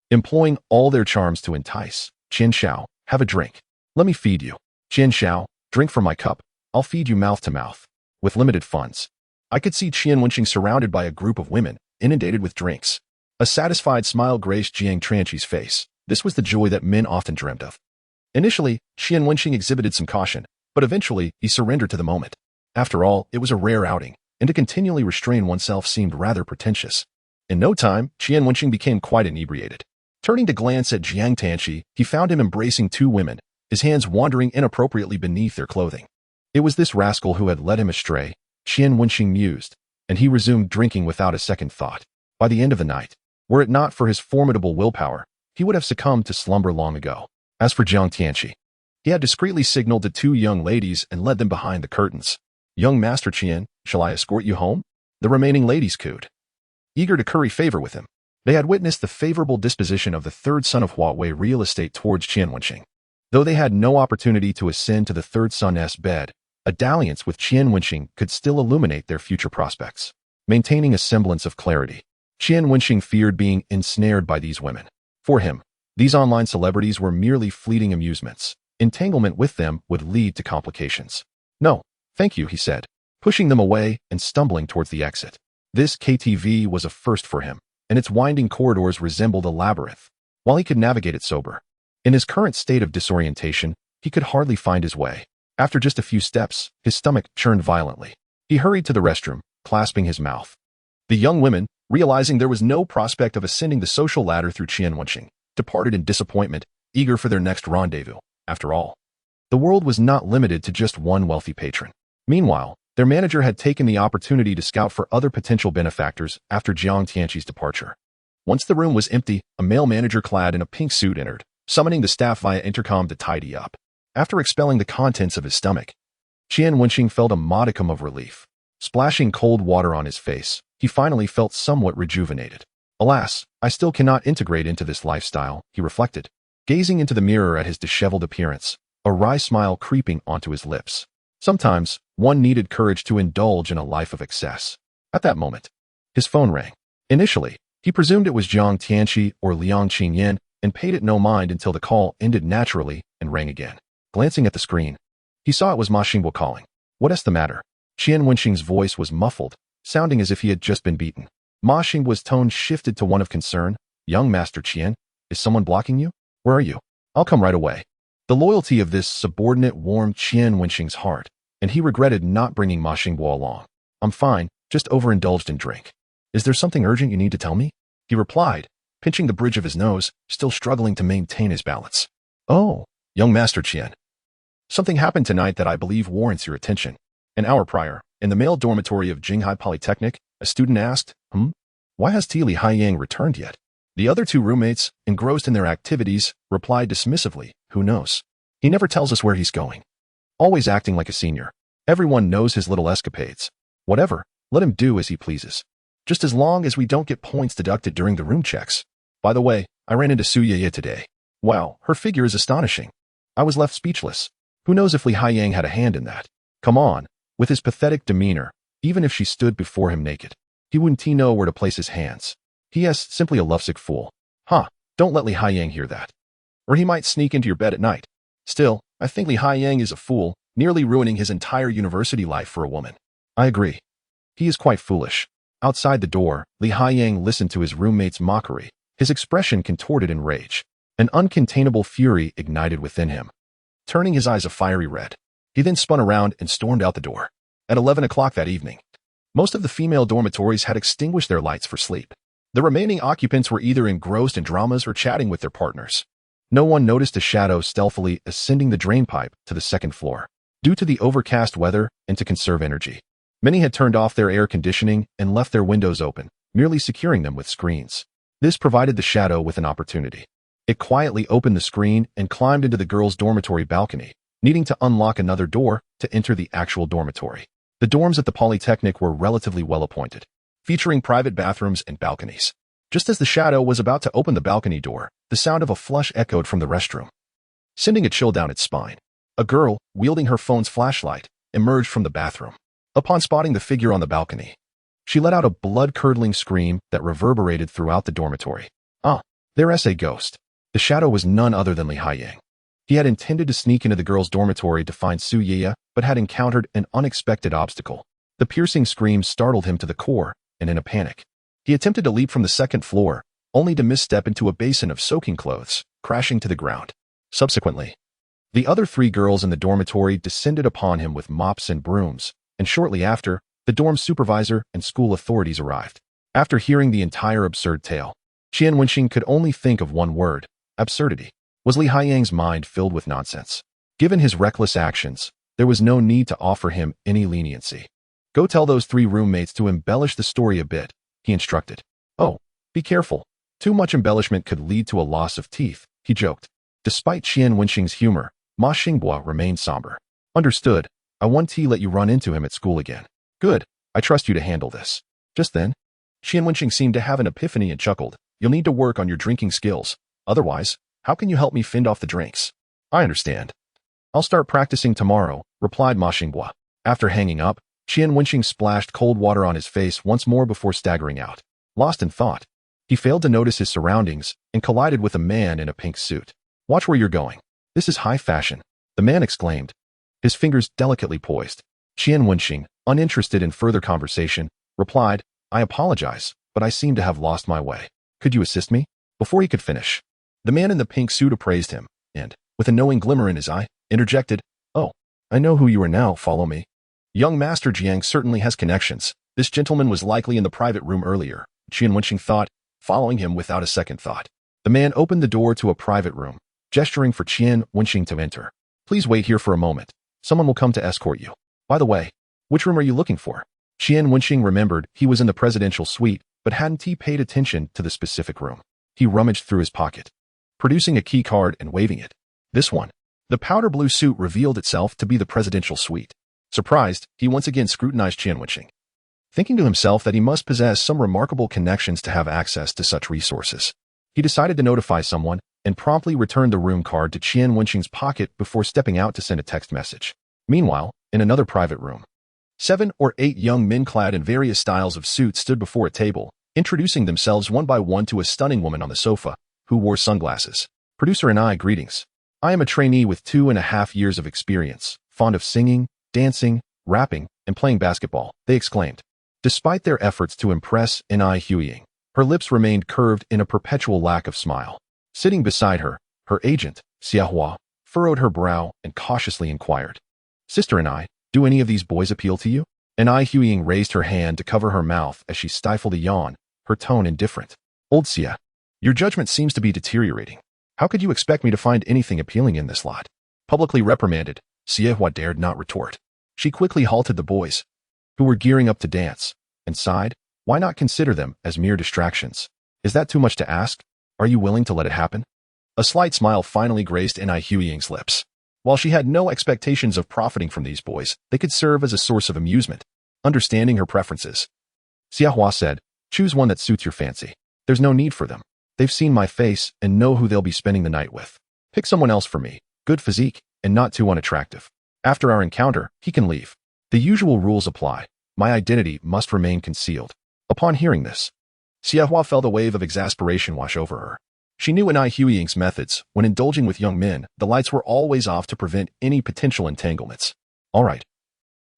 employing all their charms to entice. "Qian Xiao, have a drink. Let me feed you." "Qian Xiao, drink from my cup. I'll feed you mouth to mouth." With limited funds, I could see Qian Wenxing surrounded by a group of women, inundated with drinks. A satisfied smile graced Jiang Tianqi's face. This was the joy that men often dreamt of. Initially, Qian Wenxing exhibited some caution, but eventually he surrendered to the moment. After all, it was a rare outing, and to continually restrain oneself seemed rather pretentious. In no time, Qian Wenxing became quite inebriated. Turning to glance at Jiang Tianqi, he found him embracing two women, his hands wandering inappropriately beneath their clothing. It was this rascal who had led him astray, Qian Wenxing mused, and he resumed drinking without a second thought. By the end of the night, were it not for his formidable willpower, he would have succumbed to slumber long ago. As for Jiang Tianqi, he had discreetly signaled to two young ladies and led them behind the curtains. "Young Master Qian, shall I escort you home?" The remaining ladies cooed, eager to curry favor with him. They had witnessed the favorable disposition of the third son of Huawei real estate towards Qian Wenxing. Though they had no opportunity to ascend to the third son's bed, a dalliance with Qian Wenxing could still illuminate their future prospects. Maintaining a semblance of clarity, Qian Wenxing feared being ensnared by these women. For him, these online celebrities were merely fleeting amusements. Entanglement with them would lead to complications. "No, thank you," he said, pushing them away and stumbling towards the exit. This KTV was a first for him, and its winding corridors resembled a labyrinth, while he could navigate it sober. In his current state of disorientation, he could hardly find his way. After just a few steps, his stomach churned violently. He hurried to the restroom, clasping his mouth. The young women, realizing there was no prospect of ascending the social ladder through Qian Wenxing, departed in disappointment, eager for their next rendezvous. After all, the world was not limited to just one wealthy patron. Meanwhile, their manager had taken the opportunity to scout for other potential benefactors after Jiang Tianqi's departure. Once the room was empty, a male manager clad in a pink suit entered, summoning the staff via intercom to tidy up. After expelling the contents of his stomach, Qian Wenxing felt a modicum of relief. Splashing cold water on his face, he finally felt somewhat rejuvenated. "Alas, I still cannot integrate into this lifestyle," he reflected, gazing into the mirror at his disheveled appearance, a wry smile creeping onto his lips. Sometimes, one needed courage to indulge in a life of excess. At that moment, his phone rang. Initially, he presumed it was Jiang Tianqi or Liang Qingyan and paid it no mind until the call ended naturally and rang again. Glancing at the screen, he saw it was Ma Xingbo calling. "What's the matter?" Qian Wenxing's voice was muffled, sounding as if he had just been beaten. Ma Xingbo's tone shifted to one of concern. "Young Master Qian, is someone blocking you? Where are you? I'll come right away." The loyalty of this subordinate warmed Qian Wenxing's heart, and he regretted not bringing Ma Xingbo along. "I'm fine, just overindulged in drink." "Is there something urgent you need to tell me?" he replied, pinching the bridge of his nose, still struggling to maintain his balance. "Oh, young Master Qian. Something happened tonight that I believe warrants your attention." An hour prior, in the male dormitory of Jinghai Polytechnic, a student asked, "Why has Li Haiyang returned yet?" The other two roommates, engrossed in their activities, replied dismissively, "Who knows? He never tells us where he's going. Always acting like a senior. Everyone knows his little escapades. Whatever, let him do as he pleases. Just as long as we don't get points deducted during the room checks. By the way, I ran into Su Yeye today. Wow, her figure is astonishing. I was left speechless. Who knows if Li Haiyang had a hand in that? Come on." With his pathetic demeanor, even if she stood before him naked, he wouldn't know where to place his hands. He is simply a lovesick fool. Don't let Li Haiyang hear that. Or he might sneak into your bed at night. Still, I think Li Haiyang is a fool, nearly ruining his entire university life for a woman. I agree. He is quite foolish. Outside the door, Li Haiyang listened to his roommate's mockery, his expression contorted in rage. An uncontainable fury ignited within him, turning his eyes a fiery red. He then spun around and stormed out the door. At 11 o'clock that evening, most of the female dormitories had extinguished their lights for sleep. The remaining occupants were either engrossed in dramas or chatting with their partners. No one noticed a shadow stealthily ascending the drainpipe to the second floor. Due to the overcast weather and to conserve energy, many had turned off their air conditioning and left their windows open, merely securing them with screens. This provided the shadow with an opportunity. It quietly opened the screen and climbed into the girls' dormitory balcony, needing to unlock another door to enter the actual dormitory. The dorms at the Polytechnic were relatively well appointed, featuring private bathrooms and balconies. Just as the shadow was about to open the balcony door, the sound of a flush echoed from the restroom, sending a chill down its spine. A girl, wielding her phone's flashlight, emerged from the bathroom. Upon spotting the figure on the balcony, she let out a blood-curdling scream that reverberated throughout the dormitory. There's a ghost. The shadow was none other than Li Haiyang. He had intended to sneak into the girls' dormitory to find Su Yeye, but had encountered an unexpected obstacle. The piercing scream startled him to the core, and in a panic, he attempted to leap from the second floor, only to misstep into a basin of soaking clothes, crashing to the ground. Subsequently, The other 3 girls in the dormitory descended upon him with mops and brooms, and shortly after, the dorm supervisor and school authorities arrived. After hearing the entire absurd tale, Qian Wenxing could only think of one word: absurdity. Was Li Haiyang's mind filled with nonsense? Given his reckless actions, there was no need to offer him any leniency. Go tell those 3 roommates to embellish the story a bit, he instructed. Oh, be careful. Too much embellishment could lead to a loss of teeth, he joked. Despite Qian Wenxing's humor, Ma Xinghua remained somber. Understood. I won't let you run into him at school again. Good. I trust you to handle this. Just then, Qian Wenxing seemed to have an epiphany and chuckled. You'll need to work on your drinking skills. Otherwise, how can you help me fend off the drinks? I understand. I'll start practicing tomorrow, replied Ma Xinghua. After hanging up, Qian Wenxing splashed cold water on his face once more before staggering out. Lost in thought, he failed to notice his surroundings and collided with a man in a pink suit. Watch where you're going. This is high fashion, the man exclaimed, his fingers delicately poised. Qian Wenxing, uninterested in further conversation, replied, I apologize, but I seem to have lost my way. Could you assist me? Before he could finish, the man in the pink suit appraised him, and, with a knowing glimmer in his eye, interjected, Oh, I know who you are now, follow me. Young Master Jiang certainly has connections. This gentleman was likely in the private room earlier, Qian Wenxing thought, following him without a second thought. The man opened the door to a private room, gesturing for Qian Wenxing to enter. Please wait here for a moment. Someone will come to escort you. By the way, which room are you looking for? Qian Wenxing remembered he was in the presidential suite, but hadn't paid attention to the specific room. He rummaged through his pocket, producing a key card and waving it. This one. The powder blue suit revealed itself to be the presidential suite. Surprised, he once again scrutinized Qian Wenxing, thinking to himself that he must possess some remarkable connections to have access to such resources. He decided to notify someone and promptly returned the room card to Qian Wenxing's pocket before stepping out to send a text message. Meanwhile, in another private room, 7 or 8 young men clad in various styles of suits stood before a table, introducing themselves one by one to a stunning woman on the sofa, who wore sunglasses. Producer and I, greetings. I am a trainee with 2.5 years of experience, fond of singing, dancing, rapping, and playing basketball, they exclaimed. Despite their efforts to impress N.I. Huiying, her lips remained curved in a perpetual lack of smile. Sitting beside her, her agent, Xiahua, furrowed her brow and cautiously inquired, Sister N.I., do any of these boys appeal to you? N.I. Huiying raised her hand to cover her mouth as she stifled a yawn, her tone indifferent. Old Xia, your judgment seems to be deteriorating. How could you expect me to find anything appealing in this lot? Publicly reprimanded, Xiahua dared not retort. She quickly halted the boys, who were gearing up to dance, and sighed, why not consider them as mere distractions? Is that too much to ask? Are you willing to let it happen? A slight smile finally graced N.I. Huiying's lips. While she had no expectations of profiting from these boys, they could serve as a source of amusement. Understanding her preferences, Xiahua said, choose one that suits your fancy. There's no need for them. They've seen my face and know who they'll be spending the night with. Pick someone else for me, good physique, and not too unattractive. After our encounter, he can leave. The usual rules apply. My identity must remain concealed. Upon hearing this, Xiahua felt a wave of exasperation wash over her. She knew N.I. Huiying's methods. When indulging with young men, the lights were always off to prevent any potential entanglements. All right.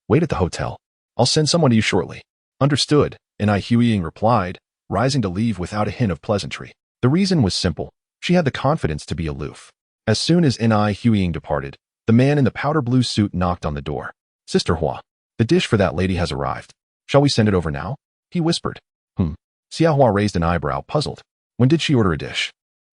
Wait at the hotel. I'll send someone to you shortly. Understood, N.I. Huiying replied, rising to leave without a hint of pleasantry. The reason was simple. She had the confidence to be aloof. As soon as N.I. Huiying departed, the man in the powder blue suit knocked on the door. Sister Hua, the dish for that lady has arrived. Shall we send it over now? He whispered. Xiahua raised an eyebrow, puzzled. When did she order a dish?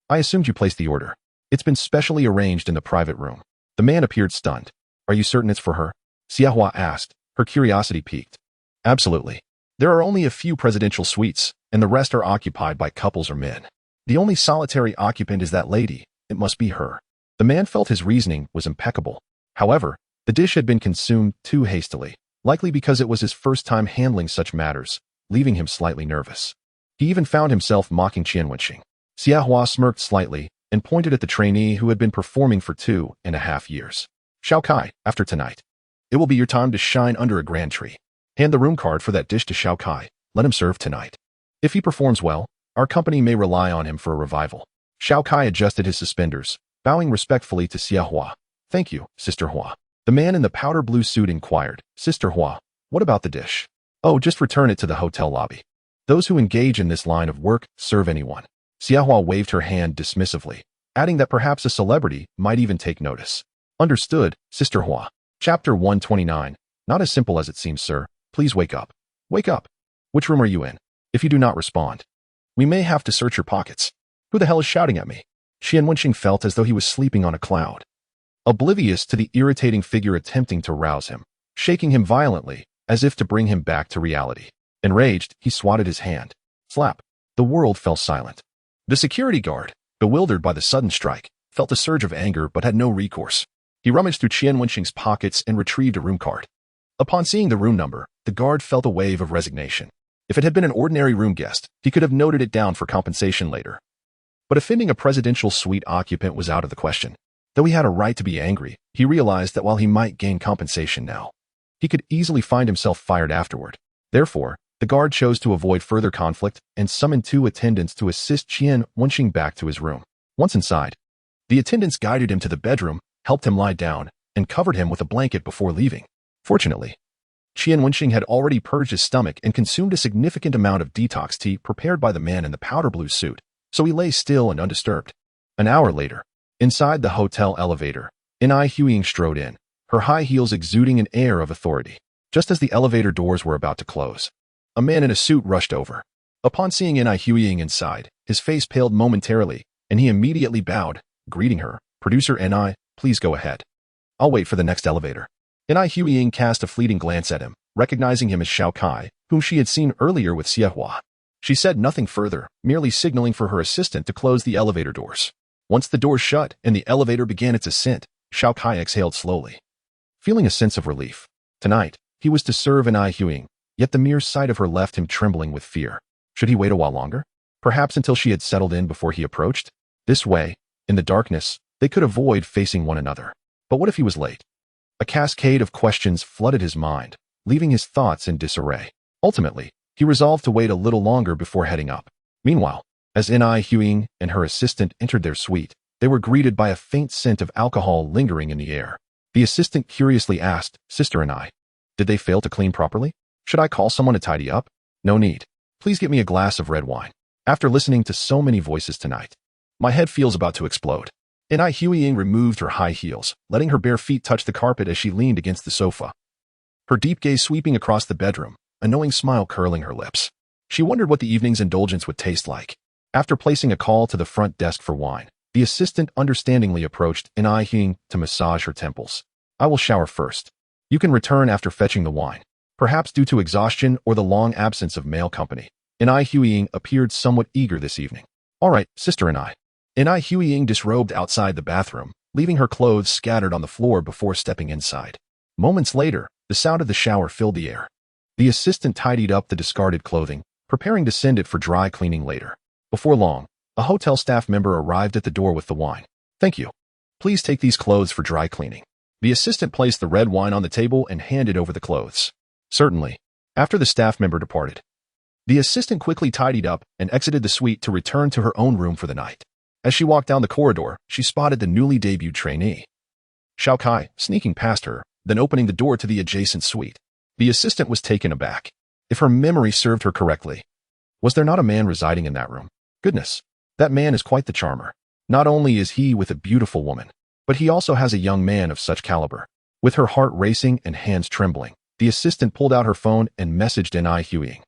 I assumed you placed the order. It's been specially arranged in the private room. The man appeared stunned. Are you certain it's for her? Xiahua asked, her curiosity piqued. Absolutely. There are only a few presidential suites, and the rest are occupied by couples or men. The only solitary occupant is that lady. It must be her. The man felt his reasoning was impeccable. However, the dish had been consumed too hastily, likely because it was his first time handling such matters, leaving him slightly nervous. He even found himself mocking Qian Wenxing. Xiahua smirked slightly and pointed at the trainee who had been performing for 2.5 years. Xiao Kai, after tonight, it will be your time to shine under a grand tree. Hand the room card for that dish to Xiao Kai. Let him serve tonight. If he performs well, our company may rely on him for a revival. Xiao Kai adjusted his suspenders, bowing respectfully to Xiahua. Thank you, Sister Hua. The man in the powder blue suit inquired. Sister Hua, what about the dish? Oh, just return it to the hotel lobby. Those who engage in this line of work serve anyone. Xiahua waved her hand dismissively, adding that perhaps a celebrity might even take notice. Understood, Sister Hua. Chapter 129. Not as simple as it seems, sir. Please wake up. Wake up. Which room are you in? If you do not respond, we may have to search your pockets. Who the hell is shouting at me? Qian Wenxing felt as though he was sleeping on a cloud, oblivious to the irritating figure attempting to rouse him, shaking him violently, as if to bring him back to reality. Enraged, he swatted his hand. Slap. The world fell silent. The security guard, bewildered by the sudden strike, felt a surge of anger but had no recourse. He rummaged through Qian Wenxing's pockets and retrieved a room card. Upon seeing the room number, the guard felt a wave of resignation. If it had been an ordinary room guest, he could have noted it down for compensation later. But offending a presidential suite occupant was out of the question. Though he had a right to be angry, he realized that while he might gain compensation now, he could easily find himself fired afterward. Therefore, the guard chose to avoid further conflict and summoned 2 attendants to assist Qian Wenxing back to his room. Once inside, the attendants guided him to the bedroom, helped him lie down, and covered him with a blanket before leaving. Fortunately, Qian Wenxing had already purged his stomach and consumed a significant amount of detox tea prepared by the man in the powder blue suit, so he lay still and undisturbed. An hour later, inside the hotel elevator, N.I. Huiying strode in, her high heels exuding an air of authority. Just as the elevator doors were about to close, a man in a suit rushed over. Upon seeing N.I. Huiying inside, his face paled momentarily, and he immediately bowed, greeting her. Producer N.I., please go ahead. I'll wait for the next elevator. N.I. Huiying cast a fleeting glance at him, recognizing him as Xiao Kai, whom she had seen earlier with Xie Hua. She said nothing further, merely signaling for her assistant to close the elevator doors. Once the doors shut and the elevator began its ascent, Xiao Kai exhaled slowly, feeling a sense of relief. Tonight, he was to serve N.I. Huiying, yet the mere sight of her left him trembling with fear. Should he wait a while longer? Perhaps until she had settled in before he approached? This way, in the darkness, they could avoid facing one another. But what if he was late? A cascade of questions flooded his mind, leaving his thoughts in disarray. Ultimately, he resolved to wait a little longer before heading up. Meanwhile, as N.I. Huiying and her assistant entered their suite, they were greeted by a faint scent of alcohol lingering in the air. The assistant curiously asked, Sister N.I., did they fail to clean properly? Should I call someone to tidy up? No need. Please get me a glass of red wine. After listening to so many voices tonight, my head feels about to explode. N.I. Huiying removed her high heels, letting her bare feet touch the carpet as she leaned against the sofa, her deep gaze sweeping across the bedroom, a knowing smile curling her lips. She wondered what the evening's indulgence would taste like. After placing a call to the front desk for wine, the assistant understandingly approached N.I. Huiying to massage her temples. I will shower first. You can return after fetching the wine. Perhaps due to exhaustion or the long absence of male company, N.I. Huiying appeared somewhat eager this evening. All right, Sister N.I. N.I. Huiying disrobed outside the bathroom, leaving her clothes scattered on the floor before stepping inside. Moments later, the sound of the shower filled the air. The assistant tidied up the discarded clothing, preparing to send it for dry cleaning later. Before long, a hotel staff member arrived at the door with the wine. Thank you. Please take these clothes for dry cleaning. The assistant placed the red wine on the table and handed over the clothes. Certainly. After the staff member departed, the assistant quickly tidied up and exited the suite to return to her own room for the night. As she walked down the corridor, she spotted the newly debuted trainee, Xiao Kai, sneaking past her, then opening the door to the adjacent suite. The assistant was taken aback. If her memory served her correctly, was there not a man residing in that room? Goodness, that man is quite the charmer. Not only is he with a beautiful woman, but he also has a young man of such caliber. With her heart racing and hands trembling, the assistant pulled out her phone and messaged N.I. Huiying.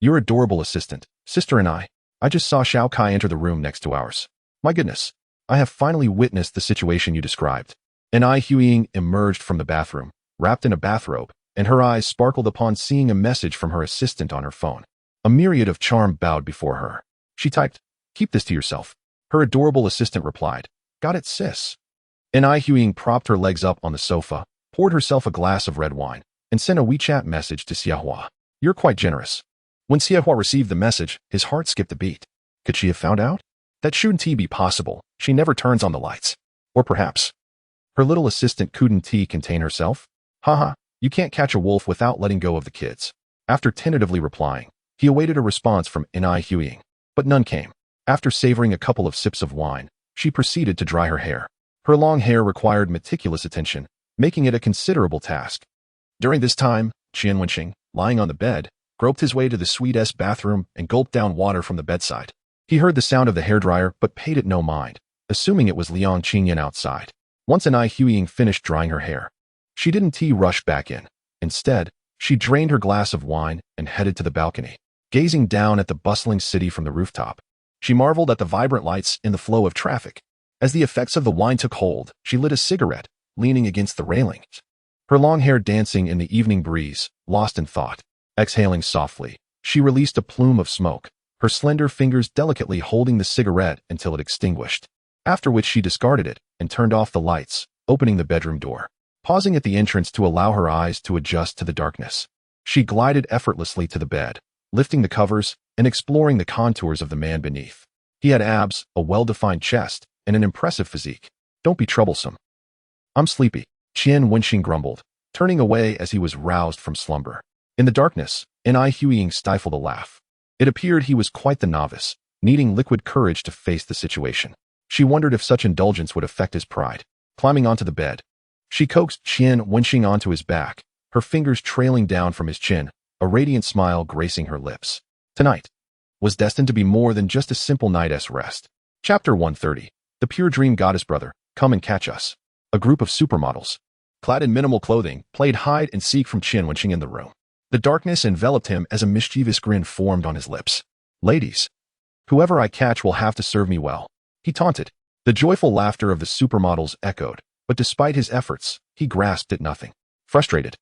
Your adorable assistant, Sister N.I. I just saw Xiao Kai enter the room next to ours. My goodness, I have finally witnessed the situation you described. N.I. Huiying emerged from the bathroom, wrapped in a bathrobe, and her eyes sparkled upon seeing a message from her assistant on her phone. A myriad of charm bowed before her. She typed, keep this to yourself. Her adorable assistant replied, got it, sis. N.I. Huiying propped her legs up on the sofa, poured herself a glass of red wine, and sent a WeChat message to Xie Hua. You're quite generous. When Xie Hua received the message, his heart skipped a beat. Could she have found out? That shouldn't be possible. She never turns on the lights. Or perhaps her little assistant couldn't contain herself? Haha, you can't catch a wolf without letting go of the kids. After tentatively replying, he awaited a response from N.I. Huiying, but none came. After savoring a couple of sips of wine, she proceeded to dry her hair. Her long hair required meticulous attention, making it a considerable task. During this time, Qian Wenxing, lying on the bed, groped his way to the suite's bathroom and gulped down water from the bedside. He heard the sound of the hairdryer but paid it no mind, assuming it was Liang Qingyan outside. Once Ai Huiying finished drying her hair, she didn't rush back in. Instead, she drained her glass of wine and headed to the balcony, gazing down at the bustling city from the rooftop. She marveled at the vibrant lights in the flow of traffic. As the effects of the wine took hold, she lit a cigarette, leaning against the railings, her long hair dancing in the evening breeze, lost in thought. Exhaling softly, she released a plume of smoke, her slender fingers delicately holding the cigarette until it extinguished, after which she discarded it and turned off the lights, opening the bedroom door. Pausing at the entrance to allow her eyes to adjust to the darkness, she glided effortlessly to the bed, lifting the covers and exploring the contours of the man beneath. He had abs, a well-defined chest, and an impressive physique. "Don't be troublesome." "I'm sleepy," Qian Wenxing grumbled, turning away as he was roused from slumber. In the darkness, Ai Huiying stifled a laugh. It appeared he was quite the novice, needing liquid courage to face the situation. She wondered if such indulgence would affect his pride. Climbing onto the bed, she coaxed Qian Wenxing onto his back, her fingers trailing down from his chin, a radiant smile gracing her lips. Tonight was destined to be more than just a simple night's rest. Chapter 130. The Pure Dream Goddess Brother, Come and Catch Us. A group of supermodels, clad in minimal clothing, played hide and seek from Qian Wenxing in the room. The darkness enveloped him as a mischievous grin formed on his lips. "Ladies, whoever I catch will have to serve me well," he taunted. The joyful laughter of the supermodels echoed, but despite his efforts, he grasped at nothing. Frustrated,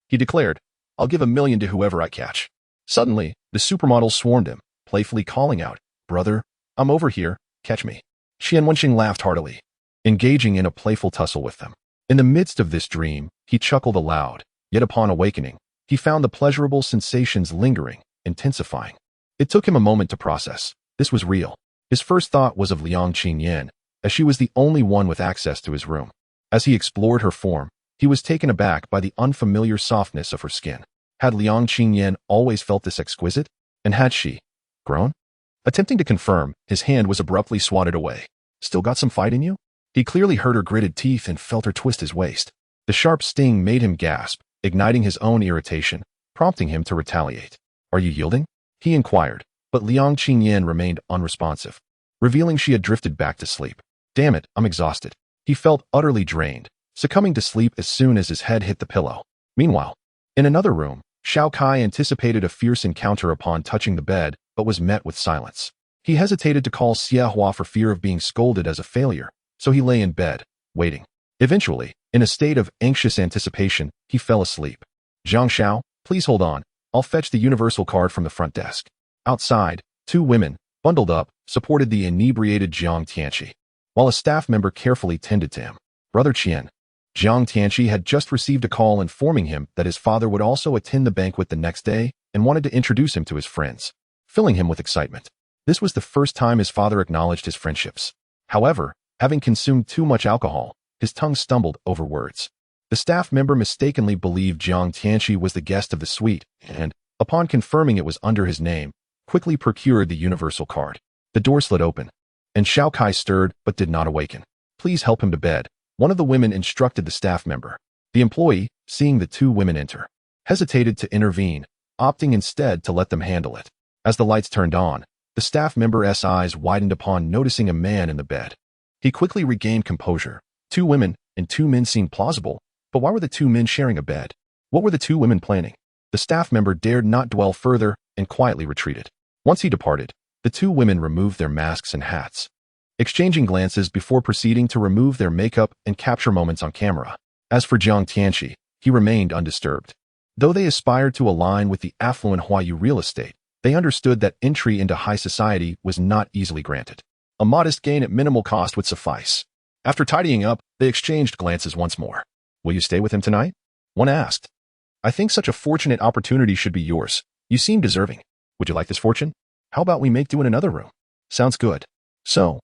he declared, "I'll give $1 million to whoever I catch." Suddenly, the supermodels swarmed him, playfully calling out, "Brother, I'm over here, catch me." Qian Wenxing laughed heartily, engaging in a playful tussle with them. In the midst of this dream, he chuckled aloud, yet upon awakening, he found the pleasurable sensations lingering, intensifying. It took him a moment to process. This was real. His first thought was of Liang Qingyan, as she was the only one with access to his room. As he explored her form, he was taken aback by the unfamiliar softness of her skin. Had Liang Qingyan always felt this exquisite? And had she grown? Attempting to confirm, his hand was abruptly swatted away. "Still got some fight in you?" He clearly heard her gritted teeth and felt her twist his waist. The sharp sting made him gasp, igniting his own irritation, prompting him to retaliate. "Are you yielding?" he inquired, but Liang Qingyan remained unresponsive, revealing she had drifted back to sleep. "Damn it, I'm exhausted." He felt utterly drained, succumbing to sleep as soon as his head hit the pillow. Meanwhile, in another room, Xiao Kai anticipated a fierce encounter upon touching the bed, but was met with silence. He hesitated to call Xie Hua for fear of being scolded as a failure, so he lay in bed, waiting. Eventually, in a state of anxious anticipation, he fell asleep. "Zhang Xiao, please hold on. I'll fetch the universal card from the front desk." Outside, two women, bundled up, supported the inebriated Jiang Tianqi, while a staff member carefully tended to him. "Brother Qian." Jiang Tianqi had just received a call informing him that his father would also attend the banquet the next day and wanted to introduce him to his friends, filling him with excitement. This was the first time his father acknowledged his friendships. However, having consumed too much alcohol, his tongue stumbled over words. The staff member mistakenly believed Jiang Tianqi was the guest of the suite and, upon confirming it was under his name, quickly procured the universal card. The door slid open, and Xiao Kai stirred but did not awaken. "Please help him to bed," one of the women instructed the staff member. The employee, seeing the two women enter, hesitated to intervene, opting instead to let them handle it. As the lights turned on, the staff member's eyes widened upon noticing a man in the bed. He quickly regained composure. Two women and two men seemed plausible, but why were the two men sharing a bed? What were the two women planning? The staff member dared not dwell further and quietly retreated. Once he departed, the two women removed their masks and hats, exchanging glances before proceeding to remove their makeup and capture moments on camera. As for Jiang Tianqi, he remained undisturbed. Though they aspired to align with the affluent Huayu real estate, they understood that entry into high society was not easily granted. A modest gain at minimal cost would suffice. After tidying up, they exchanged glances once more. "Will you stay with him tonight?" one asked. "I think such a fortunate opportunity should be yours. You seem deserving. Would you like this fortune? How about we make do in another room?" "Sounds good. So,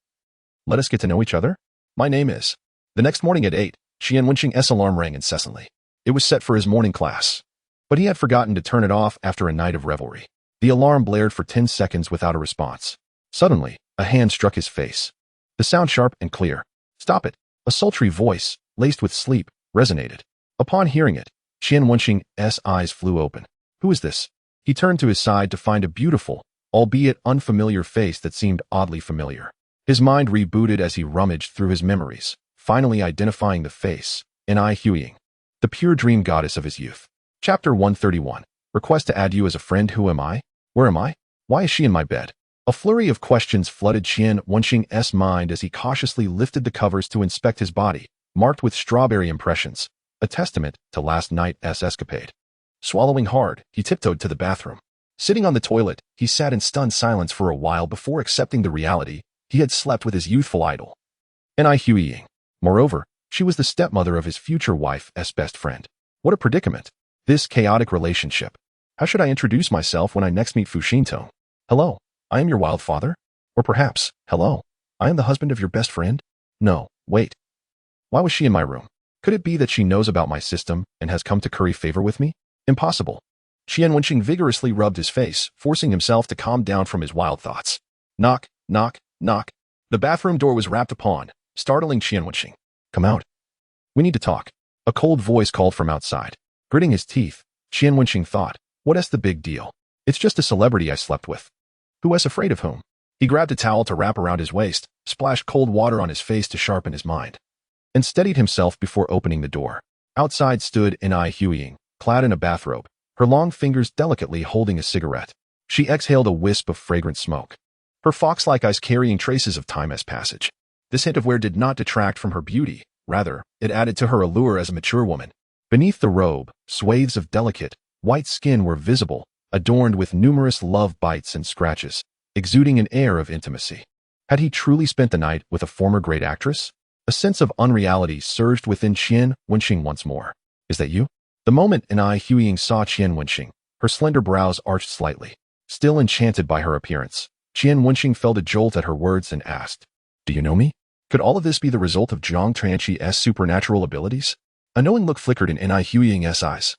let us get to know each other. My name is..." The next morning at 8, Qian Wenxing's alarm rang incessantly. It was set for his morning class, but he had forgotten to turn it off after a night of revelry. The alarm blared for 10 seconds without a response. Suddenly, a hand struck his face. The sound sharp and clear. "Stop it!" A sultry voice, laced with sleep, resonated. Upon hearing it, Qian Wenxing's eyes flew open. "Who is this?" He turned to his side to find a beautiful, albeit unfamiliar face that seemed oddly familiar. His mind rebooted as he rummaged through his memories, finally identifying the face, Ai Huiying, the pure dream goddess of his youth. Chapter 131. Request to add you as a friend. Who am I? Where am I? Why is she in my bed? A flurry of questions flooded Qian Wenxing's mind as he cautiously lifted the covers to inspect his body, marked with strawberry impressions, a testament to last night's escapade. Swallowing hard, he tiptoed to the bathroom. Sitting on the toilet, he sat in stunned silence for a while before accepting the reality he had slept with his youthful idol. Ai Huiying. Moreover, she was the stepmother of his future wife's best friend. What a predicament. This chaotic relationship. How should I introduce myself when I next meet Fu Xintong? Hello, I am your wild father? Or perhaps, hello, I am the husband of your best friend? No, wait. Why was she in my room? Could it be that she knows about my system and has come to curry favor with me? Impossible. Qian Wenxing vigorously rubbed his face, forcing himself to calm down from his wild thoughts. Knock, knock, knock. The bathroom door was rapped upon, startling Qian Wenxing. Come out. We need to talk. A cold voice called from outside. Gritting his teeth, Qian Wenxing thought, what's the big deal? It's just a celebrity I slept with. Who was afraid of whom? He grabbed a towel to wrap around his waist, splashed cold water on his face to sharpen his mind, and steadied himself before opening the door. Outside stood Ai Huiying, clad in a bathrobe, her long fingers delicately holding a cigarette. She exhaled a wisp of fragrant smoke, her fox-like eyes carrying traces of time's passage. This hint of wear did not detract from her beauty, rather, it added to her allure as a mature woman. Beneath the robe, swathes of delicate, white skin were visible, adorned with numerous love bites and scratches, exuding an air of intimacy. Had he truly spent the night with a former great actress? A sense of unreality surged within Qian Wenxing once more. Is that you? The moment Ai Huiying saw Qian Wenxing, her slender brows arched slightly. Still enchanted by her appearance, Qian Wenxing felt a jolt at her words and asked, Do you know me? Could all of this be the result of Zhang Tianqi's supernatural abilities? A knowing look flickered in Ai Huiying's eyes.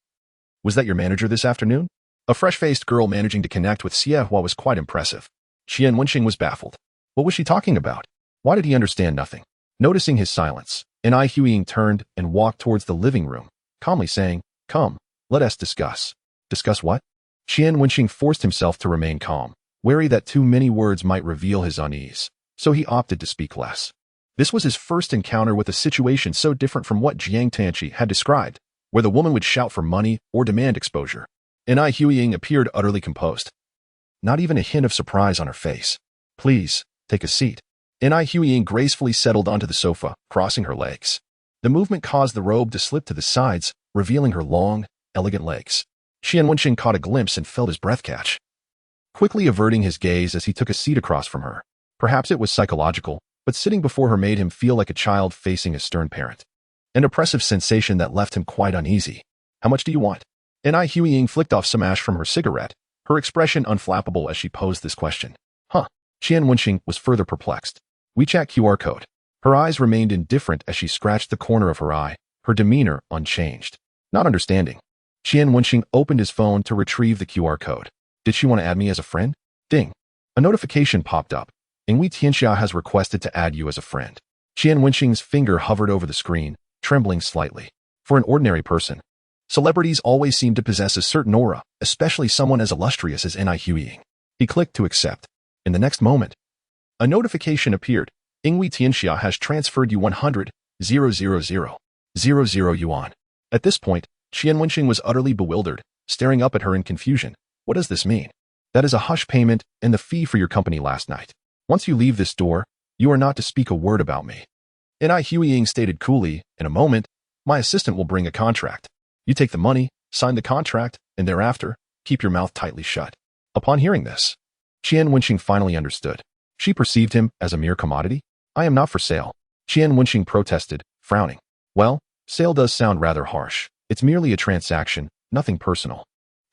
Was that your manager this afternoon? A fresh-faced girl managing to connect with Seethed was quite impressive. Qian Wenxing was baffled. What was she talking about? Why did he understand nothing? Noticing his silence, Ai Huiying turned and walked towards the living room, calmly saying, Come, let us discuss. Discuss what? Qian Wenxing forced himself to remain calm, wary that too many words might reveal his unease, so he opted to speak less. This was his first encounter with a situation so different from what Zhang Tianqi had described, where the woman would shout for money or demand exposure. Ai Huiying appeared utterly composed. Not even a hint of surprise on her face. Please, take a seat. Ai Huiying gracefully settled onto the sofa, crossing her legs. The movement caused the robe to slip to the sides, revealing her long, elegant legs. Qian Wenxing caught a glimpse and felt his breath catch, quickly averting his gaze as he took a seat across from her. Perhaps it was psychological, but sitting before her made him feel like a child facing a stern parent. An oppressive sensation that left him quite uneasy. How much do you want? Ai Huiying flicked off some ash from her cigarette, her expression unflappable as she posed this question. Huh. Qian Wenxing was further perplexed. WeChat QR code. Her eyes remained indifferent as she scratched the corner of her eye, her demeanor unchanged. Not understanding. Qian Wenxing opened his phone to retrieve the QR code. Did she want to add me as a friend? Ding. A notification popped up. Ingui Tianxia has requested to add you as a friend. Qian Wenxing's finger hovered over the screen, trembling slightly. For an ordinary person, celebrities always seem to possess a certain aura, especially someone as illustrious as Ai Huiying. He clicked to accept. In the next moment, a notification appeared. Ingui Tianxia has transferred you 100,000 yuan. At this point, Qian Wenxing was utterly bewildered, staring up at her in confusion. What does this mean? That is a hush payment and the fee for your company last night. Once you leave this door, you are not to speak a word about me. Ai Huiying stated coolly, in a moment, my assistant will bring a contract. You take the money, sign the contract, and thereafter, keep your mouth tightly shut. Upon hearing this, Qian Wenxing finally understood. She perceived him as a mere commodity. I am not for sale. Qian Wenxing protested, frowning. Well, sale does sound rather harsh. It's merely a transaction, nothing personal.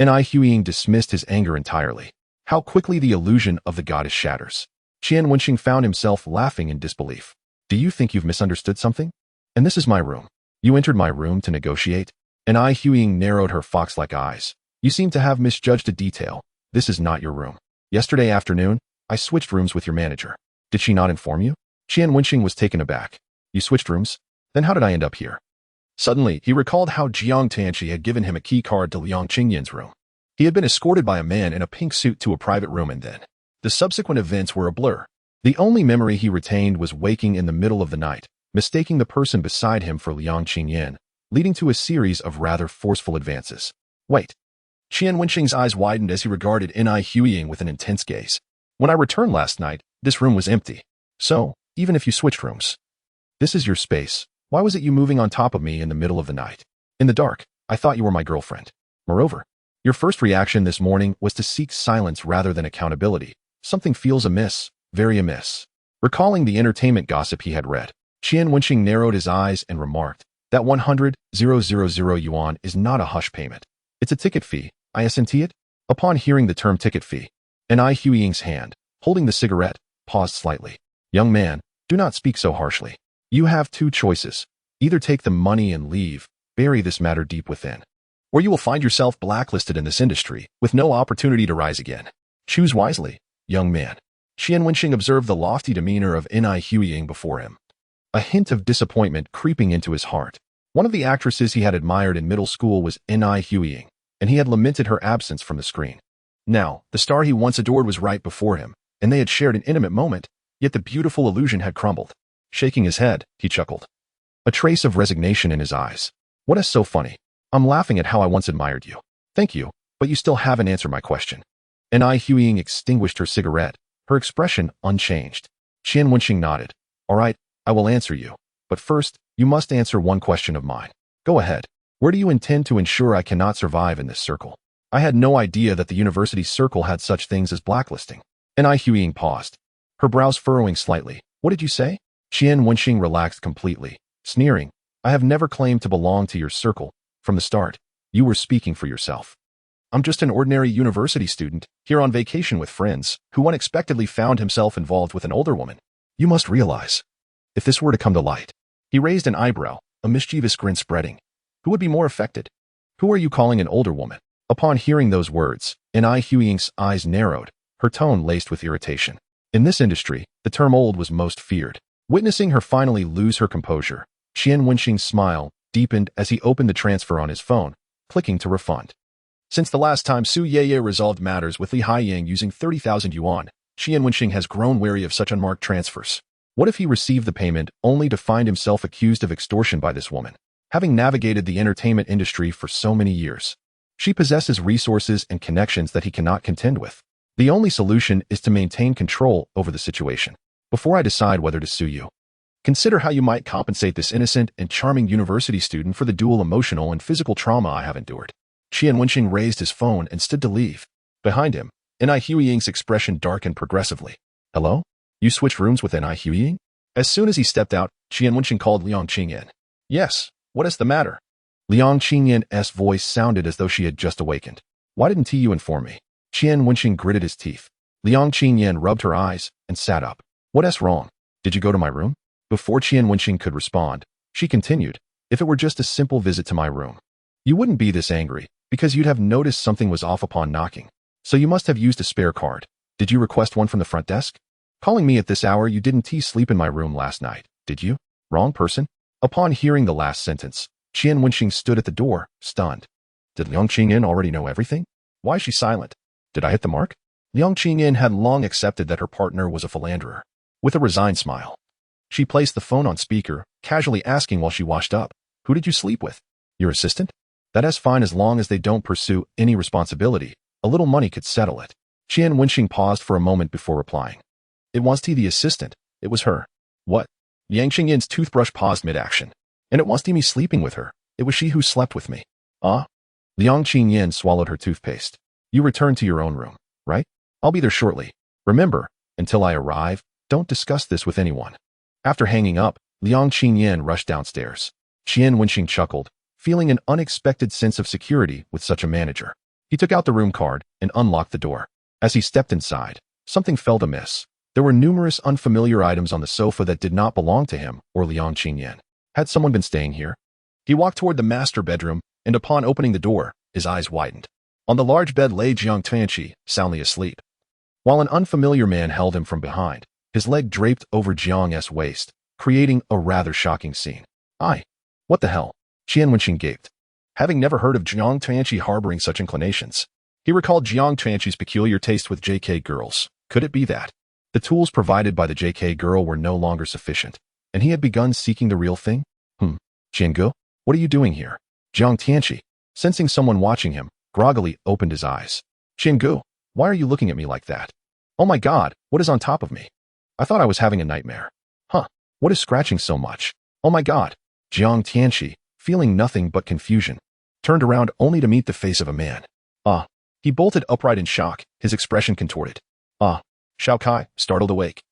Ai Huiying dismissed his anger entirely. How quickly the illusion of the goddess shatters. Qian Wenxing found himself laughing in disbelief. Do you think you've misunderstood something? And this is my room. You entered my room to negotiate? Ai Huiying narrowed her fox-like eyes. You seem to have misjudged a detail. This is not your room. Yesterday afternoon, I switched rooms with your manager. Did she not inform you? Qian Wenxing was taken aback. You switched rooms? Then how did I end up here? Suddenly, he recalled how Zhang Tianqi had given him a key card to Liang Qingyin's room. He had been escorted by a man in a pink suit to a private room and then. The subsequent events were a blur. The only memory he retained was waking in the middle of the night, mistaking the person beside him for Liang Qingyan, leading to a series of rather forceful advances. Wait. Qian Wenxing's eyes widened as he regarded Ni Huiying with an intense gaze. When I returned last night, this room was empty. So, even if you switched rooms, this is your space. Why was it you moving on top of me in the middle of the night? In the dark, I thought you were my girlfriend. Moreover, your first reaction this morning was to seek silence rather than accountability. Something feels amiss, very amiss. Recalling the entertainment gossip he had read, Qian Wenxing narrowed his eyes and remarked, that 100,000 yuan is not a hush payment. It's a ticket fee. I assent it? Upon hearing the term ticket fee, Ni Huiying's hand, holding the cigarette, paused slightly. Young man, do not speak so harshly. You have two choices. Either take the money and leave, bury this matter deep within, or you will find yourself blacklisted in this industry, with no opportunity to rise again. Choose wisely, young man. Qian Wenxing observed the lofty demeanor of Ni Huiying before him, a hint of disappointment creeping into his heart. One of the actresses he had admired in middle school was Ni Huiying, and he had lamented her absence from the screen. Now, the star he once adored was right before him, and they had shared an intimate moment, yet the beautiful illusion had crumbled. Shaking his head, he chuckled, a trace of resignation in his eyes. What is so funny? I'm laughing at how I once admired you. Thank you, but you still haven't answered my question. Ni Huiying extinguished her cigarette, her expression unchanged. Qian Wenxing nodded. All right, I will answer you. But first, you must answer one question of mine. Go ahead. Where do you intend to ensure I cannot survive in this circle? I had no idea that the university circle had such things as blacklisting. Ni Huiying paused, her brows furrowing slightly. What did you say? Qian Wenxing relaxed completely, sneering. I have never claimed to belong to your circle. From the start, you were speaking for yourself. I'm just an ordinary university student, here on vacation with friends, who unexpectedly found himself involved with an older woman. You must realize, if this were to come to light. He raised an eyebrow, a mischievous grin spreading. Who would be more affected? Who are you calling an older woman? Upon hearing those words, Ni Huiying's eyes narrowed, her tone laced with irritation. In this industry, the term old was most feared. Witnessing her finally lose her composure, Qian Wenxing's smile deepened as he opened the transfer on his phone, clicking to refund. Since the last time Su Yeye resolved matters with Li Haiyang using 30,000 yuan, Qian Wenxing has grown wary of such unmarked transfers. What if he received the payment only to find himself accused of extortion by this woman? Having navigated the entertainment industry for so many years, she possesses resources and connections that he cannot contend with. The only solution is to maintain control over the situation. Before I decide whether to sue you, consider how you might compensate this innocent and charming university student for the dual emotional and physical trauma I have endured. Qian Wenxing raised his phone and stood to leave. Behind him, Ni Huiying's expression darkened progressively. Hello? You switched rooms with Ni Huiying? As soon as he stepped out, Qian Wenxing called Liang Qingyan. Yes, what is the matter? Liang Qingyan's voice sounded as though she had just awakened. Why didn't you inform me? Qian Wenxing gritted his teeth. Liang Qingyan rubbed her eyes and sat up. What's wrong? Did you go to my room? Before Qian Wenxing could respond, she continued, if it were just a simple visit to my room, you wouldn't be this angry, because you'd have noticed something was off upon knocking. So you must have used a spare card. Did you request one from the front desk? Calling me at this hour, you didn't sleep in my room last night, did you? Wrong person? Upon hearing the last sentence, Qian Wenxing stood at the door, stunned. Did Liang Qingyan already know everything? Why is she silent? Did I hit the mark? Liang Qingyan had long accepted that her partner was a philanderer. With a resigned smile, she placed the phone on speaker, casually asking while she washed up, who did you sleep with? Your assistant? That's fine as long as they don't pursue any responsibility. A little money could settle it. Qian Wenxing paused for a moment before replying. It wasn't the assistant, it was her. What? Liang Qingyan's toothbrush paused mid-action. And it wasn't me sleeping with her, it was she who slept with me. Ah? Liang Qingyan swallowed her toothpaste. You returned to your own room, right? I'll be there shortly. Remember, until I arrive, don't discuss this with anyone. After hanging up, Liang Qingyan rushed downstairs. Qian Wenxing chuckled, feeling an unexpected sense of security with such a manager. He took out the room card and unlocked the door. As he stepped inside, something felt amiss. There were numerous unfamiliar items on the sofa that did not belong to him or Liang Qingyan. Had someone been staying here? He walked toward the master bedroom, and upon opening the door, his eyes widened. On the large bed lay Jiang Tuanqi, soundly asleep, while an unfamiliar man held him from behind, his leg draped over Jiang's waist, creating a rather shocking scene. What the hell? Qian Wenxing gaped, having never heard of Jiang Tuanqi harboring such inclinations. He recalled Jiang Tuanqi's peculiar taste with JK girls. Could it be that the tools provided by the JK girl were no longer sufficient? and he had begun seeking the real thing? Qian, what are you doing here? Jiang Tianqi, sensing someone watching him, groggily opened his eyes. Qian, why are you looking at me like that? Oh my god, what is on top of me? I thought I was having a nightmare. What is scratching so much? Oh my god. Jiang Tianqi, feeling nothing but confusion, turned around only to meet the face of a man. He bolted upright in shock, his expression contorted. Xiao Kai, startled awake,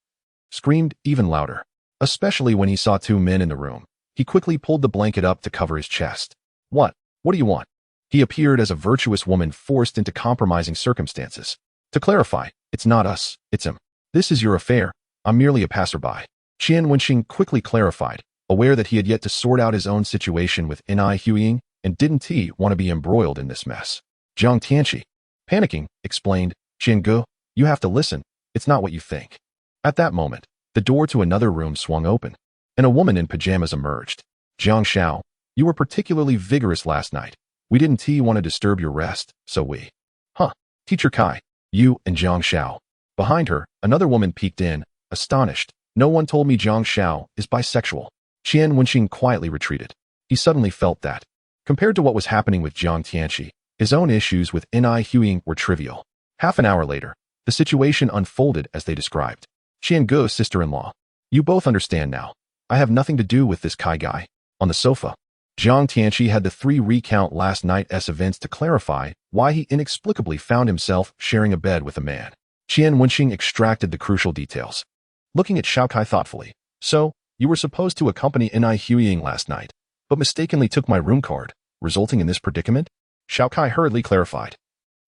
screamed even louder, especially when he saw two men in the room. He quickly pulled the blanket up to cover his chest. What do you want? He appeared as a virtuous woman forced into compromising circumstances. To clarify, it's not us, it's him. This is your affair. I'm merely a passerby. Qian Wenxing quickly clarified, aware that he had yet to sort out his own situation with Ni Huiying, and didn't he want to be embroiled in this mess. Jiang Tianqi, panicking, explained, Qian, you have to listen, it's not what you think. At that moment, the door to another room swung open, and a woman in pajamas emerged. Jiang Xiao, you were particularly vigorous last night. We didn't want to disturb your rest, so we. Teacher Kai, you and Jiang Xiao. Behind her, another woman peeked in, astonished. No one told me Jiang Xiao is bisexual. Qian Wenxing quietly retreated. He suddenly felt that, compared to what was happening with Jiang Tianqi, his own issues with Ni Huiying were trivial. Half an hour later, the situation unfolded as they described. Qian, sister-in-law, you both understand now. I have nothing to do with this Kai guy. On the sofa, Jiang Tianqi had the three recount last night's events to clarify why he inexplicably found himself sharing a bed with a man. Qian Wenxing extracted the crucial details, looking at Xiao Kai thoughtfully. So, you were supposed to accompany Ni Huiying last night, but mistakenly took my room card, resulting in this predicament? Xiao Kai hurriedly clarified.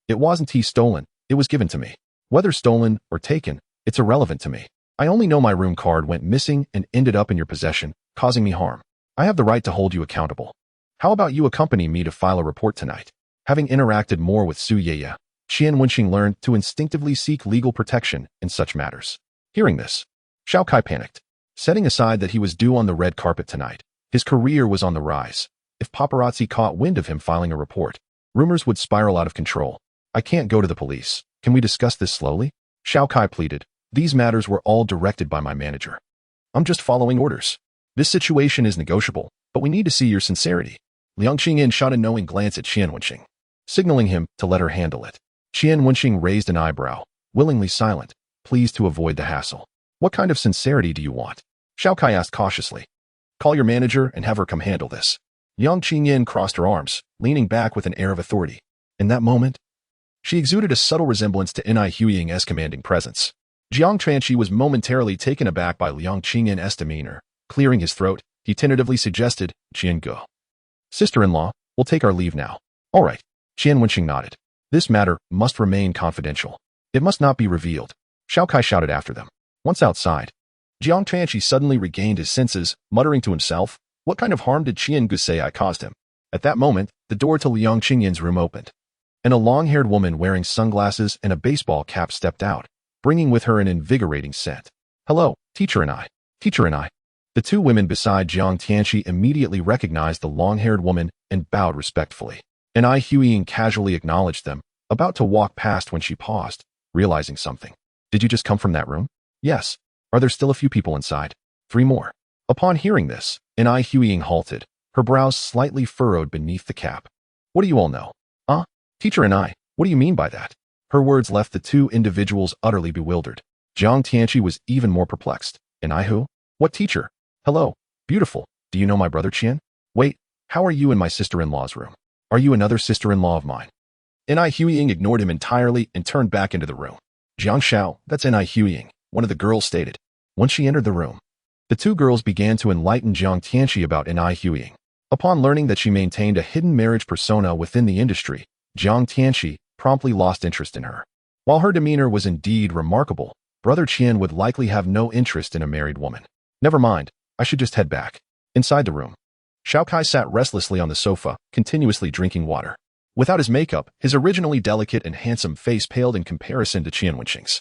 It wasn't stolen, it was given to me. Whether stolen or taken, it's irrelevant to me. I only know my room card went missing and ended up in your possession, causing me harm. I have the right to hold you accountable. How about you accompany me to file a report tonight? Having interacted more with Su Yeye, Qian Wenxing learned to instinctively seek legal protection in such matters. Hearing this, Xiao Kai panicked. Setting aside that he was due on the red carpet tonight, his career was on the rise. If paparazzi caught wind of him filing a report, rumors would spiral out of control. I can't go to the police. Can we discuss this slowly? Xiao Kai pleaded. These matters were all directed by my manager. I'm just following orders. This situation is negotiable, but we need to see your sincerity. Liang Qingyin shot a knowing glance at Qian Wenxing, signaling him to let her handle it. Qian Wenxing raised an eyebrow, willingly silent, pleased to avoid the hassle. What kind of sincerity do you want? Xiao Kai asked cautiously. Call your manager and have her come handle this. Liang Qingyin crossed her arms, leaning back with an air of authority. In that moment, she exuded a subtle resemblance to Ni Huiying's commanding presence. Jiang Tianqi was momentarily taken aback by Liang Qingyin's demeanor. Clearing his throat, he tentatively suggested, Qian. Sister-in-law, we'll take our leave now. All right. Qian Wenxing nodded. This matter must remain confidential. It must not be revealed. Xiao Kai shouted after them. Once outside, Jiang Tianqi suddenly regained his senses, muttering to himself, what kind of harm did Qian say I caused him? At that moment, the door to Liang Qingyin's room opened, and a long-haired woman wearing sunglasses and a baseball cap stepped out, bringing with her an invigorating scent. Hello, teacher and I. The two women beside Jiang Tianqi immediately recognized the long-haired woman and bowed respectfully. Ni Huiying casually acknowledged them, about to walk past when she paused, realizing something. Did you just come from that room? Yes. Are there still a few people inside? 3 more. Upon hearing this, Ni Huiying halted, her brows slightly furrowed beneath the cap. What do you all know? Teacher and I, what do you mean by that? Her words left the two individuals utterly bewildered. Jiang Tianqi was even more perplexed. And I who? What teacher? Hello, beautiful. Do you know my brother Qian? Wait, how are you in my sister-in-law's room? Are you another sister-in-law of mine? Ni Huiying ignored him entirely and turned back into the room. Jiang Xiao, that's Ni Huiying, one of the girls stated. Once she entered the room, the two girls began to enlighten Jiang Tianqi about Ni Huiying. Upon learning that she maintained a hidden marriage persona within the industry, Jiang Tianqi promptly lost interest in her. While her demeanor was indeed remarkable, Brother Qian would likely have no interest in a married woman. Never mind, I should just head back. Inside the room, Xiao Kai sat restlessly on the sofa, continuously drinking water. Without his makeup, his originally delicate and handsome face paled in comparison to Qian Wenxing's.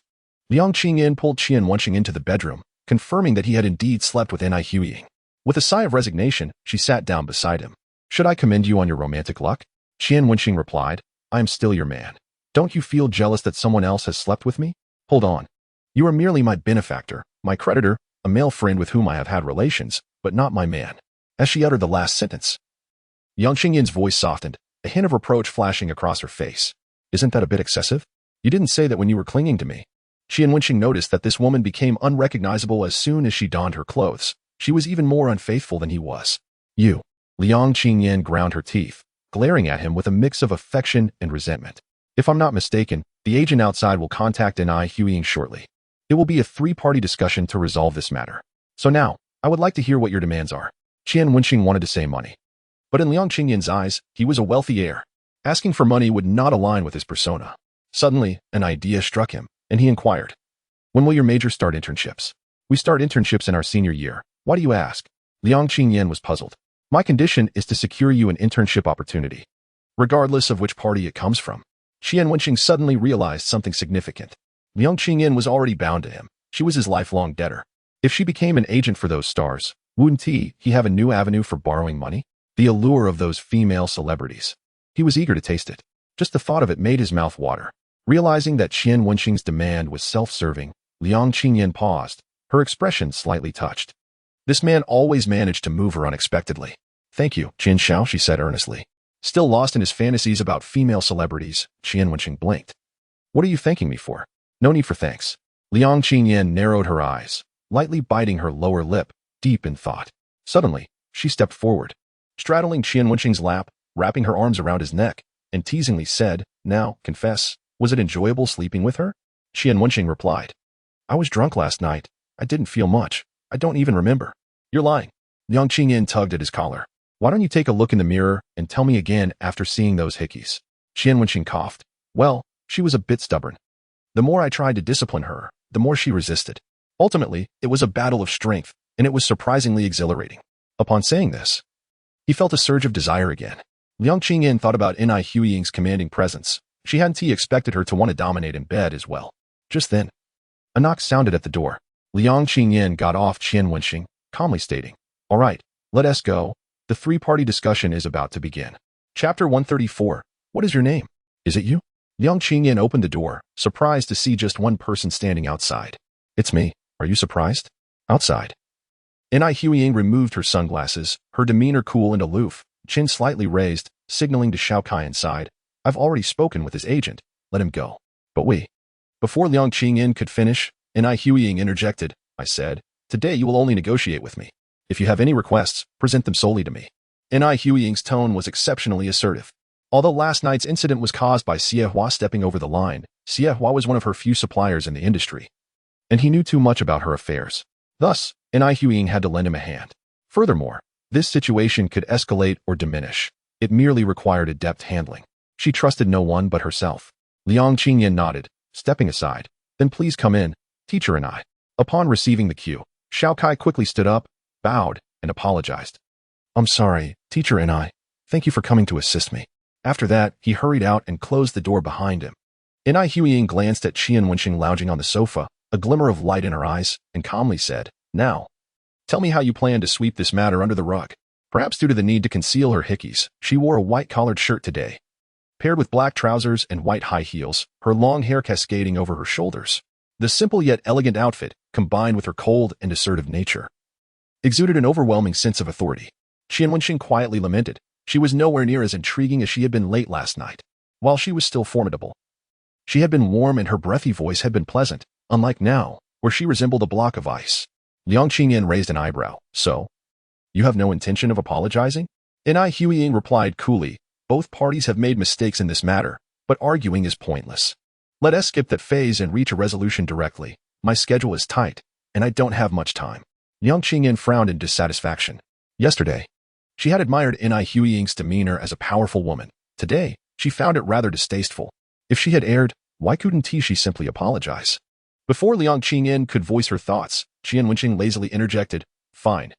Liang Qingyin pulled Qian Wenxing into the bedroom, confirming that he had indeed slept with Ni Huiying. With a sigh of resignation, she sat down beside him. Should I commend you on your romantic luck? Qian Wenxing replied, I am still your man. Don't you feel jealous that someone else has slept with me? Hold on. You are merely my benefactor, my creditor, a male friend with whom I have had relations, but not my man. As she uttered the last sentence, Yang Qingyan's voice softened, a hint of reproach flashing across her face. Isn't that a bit excessive? You didn't say that when you were clinging to me. Qian Wenxing noticed that this woman became unrecognizable as soon as she donned her clothes. She was even more unfaithful than he was. You. Liang Qingyan ground her teeth, glaring at him with a mix of affection and resentment. If I'm not mistaken, the agent outside will contact N.I. Huiying shortly. It will be a three-party discussion to resolve this matter. So now, I would like to hear what your demands are. Qian Wenxing wanted to say money. But in Liang Qingyan's eyes, he was a wealthy heir. Asking for money would not align with his persona. Suddenly, an idea struck him, and he inquired, when will your major start internships? We start internships in our senior year. Why do you ask? Liang Qingyan was puzzled. My condition is to secure you an internship opportunity, regardless of which party it comes from. Qian Wenxing suddenly realized something significant. Liang Qingyan was already bound to him. She was his lifelong debtor. If she became an agent for those stars, wouldn't he have a new avenue for borrowing money? The allure of those female celebrities. He was eager to taste it. Just the thought of it made his mouth water. Realizing that Qian Wenxing's demand was self-serving, Liang Qingyan paused, her expression slightly touched. This man always managed to move her unexpectedly. Thank you, Qin Xiao, she said earnestly. Still lost in his fantasies about female celebrities, Qian Wenxing blinked. What are you thanking me for? No need for thanks. Liang Qingyan narrowed her eyes, lightly biting her lower lip, deep in thought. Suddenly, she stepped forward, straddling Qian Wenxing's lap, wrapping her arms around his neck, and teasingly said, now, confess, was it enjoyable sleeping with her? Qian Wenxing replied, I was drunk last night. I didn't feel much. I don't even remember. You're lying. Liang Qingyan tugged at his collar. Why don't you take a look in the mirror and tell me again after seeing those hickeys? Qian Wenxing coughed. Well, she was a bit stubborn. The more I tried to discipline her, the more she resisted. Ultimately, it was a battle of strength, and it was surprisingly exhilarating. Upon saying this, he felt a surge of desire again. Liang Qingyan thought about N.I. Huiying's commanding presence. She hadn't expected her to want to dominate in bed as well. Just then, a knock sounded at the door. Liang Qingyan got off Qian Wenxing, calmly stating, all right, let us go. The three-party discussion is about to begin. Chapter 134. What is your name? Is it you? Liang Qingyan opened the door, surprised to see just one person standing outside. It's me. Are you surprised? Outside. N.I. Huiying removed her sunglasses, her demeanor cool and aloof, chin slightly raised, signaling to Xiao Kai inside. I've already spoken with his agent. Let him go. But Before Liang Qingyan could finish, N.I. Huiying interjected. I said, today you will only negotiate with me. If you have any requests, present them solely to me. N.I. Huiying's tone was exceptionally assertive. Although last night's incident was caused by Seethed stepping over the line, Seethed was one of her few suppliers in the industry, and he knew too much about her affairs. Thus, N.I. Huiying had to lend him a hand. Furthermore, this situation could escalate or diminish. It merely required adept handling. She trusted no one but herself. Liang Qingyan nodded, stepping aside. Then please come in, teacher and I. Upon receiving the cue, Xiao Kai quickly stood up, bowed, and apologized. I'm sorry, teacher and I. Thank you for coming to assist me. After that, he hurried out and closed the door behind him. N.I. Huiying glanced at Qian Wenxing lounging on the sofa, a glimmer of light in her eyes, and calmly said, now, tell me how you plan to sweep this matter under the rug. Perhaps due to the need to conceal her hickeys, she wore a white-collared shirt today. Paired with black trousers and white high heels, her long hair cascading over her shoulders. The simple yet elegant outfit, combined with her cold and assertive nature, exuded an overwhelming sense of authority. Qian Wenxing quietly lamented. She was nowhere near as intriguing as she had been late last night. While she was still formidable, she had been warm and her breathy voice had been pleasant, unlike now, where she resembled a block of ice. Liang Qingyan raised an eyebrow. So, you have no intention of apologizing? N.I. Huiying replied coolly, both parties have made mistakes in this matter, but arguing is pointless. Let us skip that phase and reach a resolution directly. My schedule is tight, and I don't have much time. Liang Qingyan frowned in dissatisfaction. Yesterday, she had admired N.I. Huiying's demeanor as a powerful woman. Today, she found it rather distasteful. If she had erred, why couldn't she simply apologize? Before Liang Qingyan could voice her thoughts, Qian Wenxing lazily interjected, fine.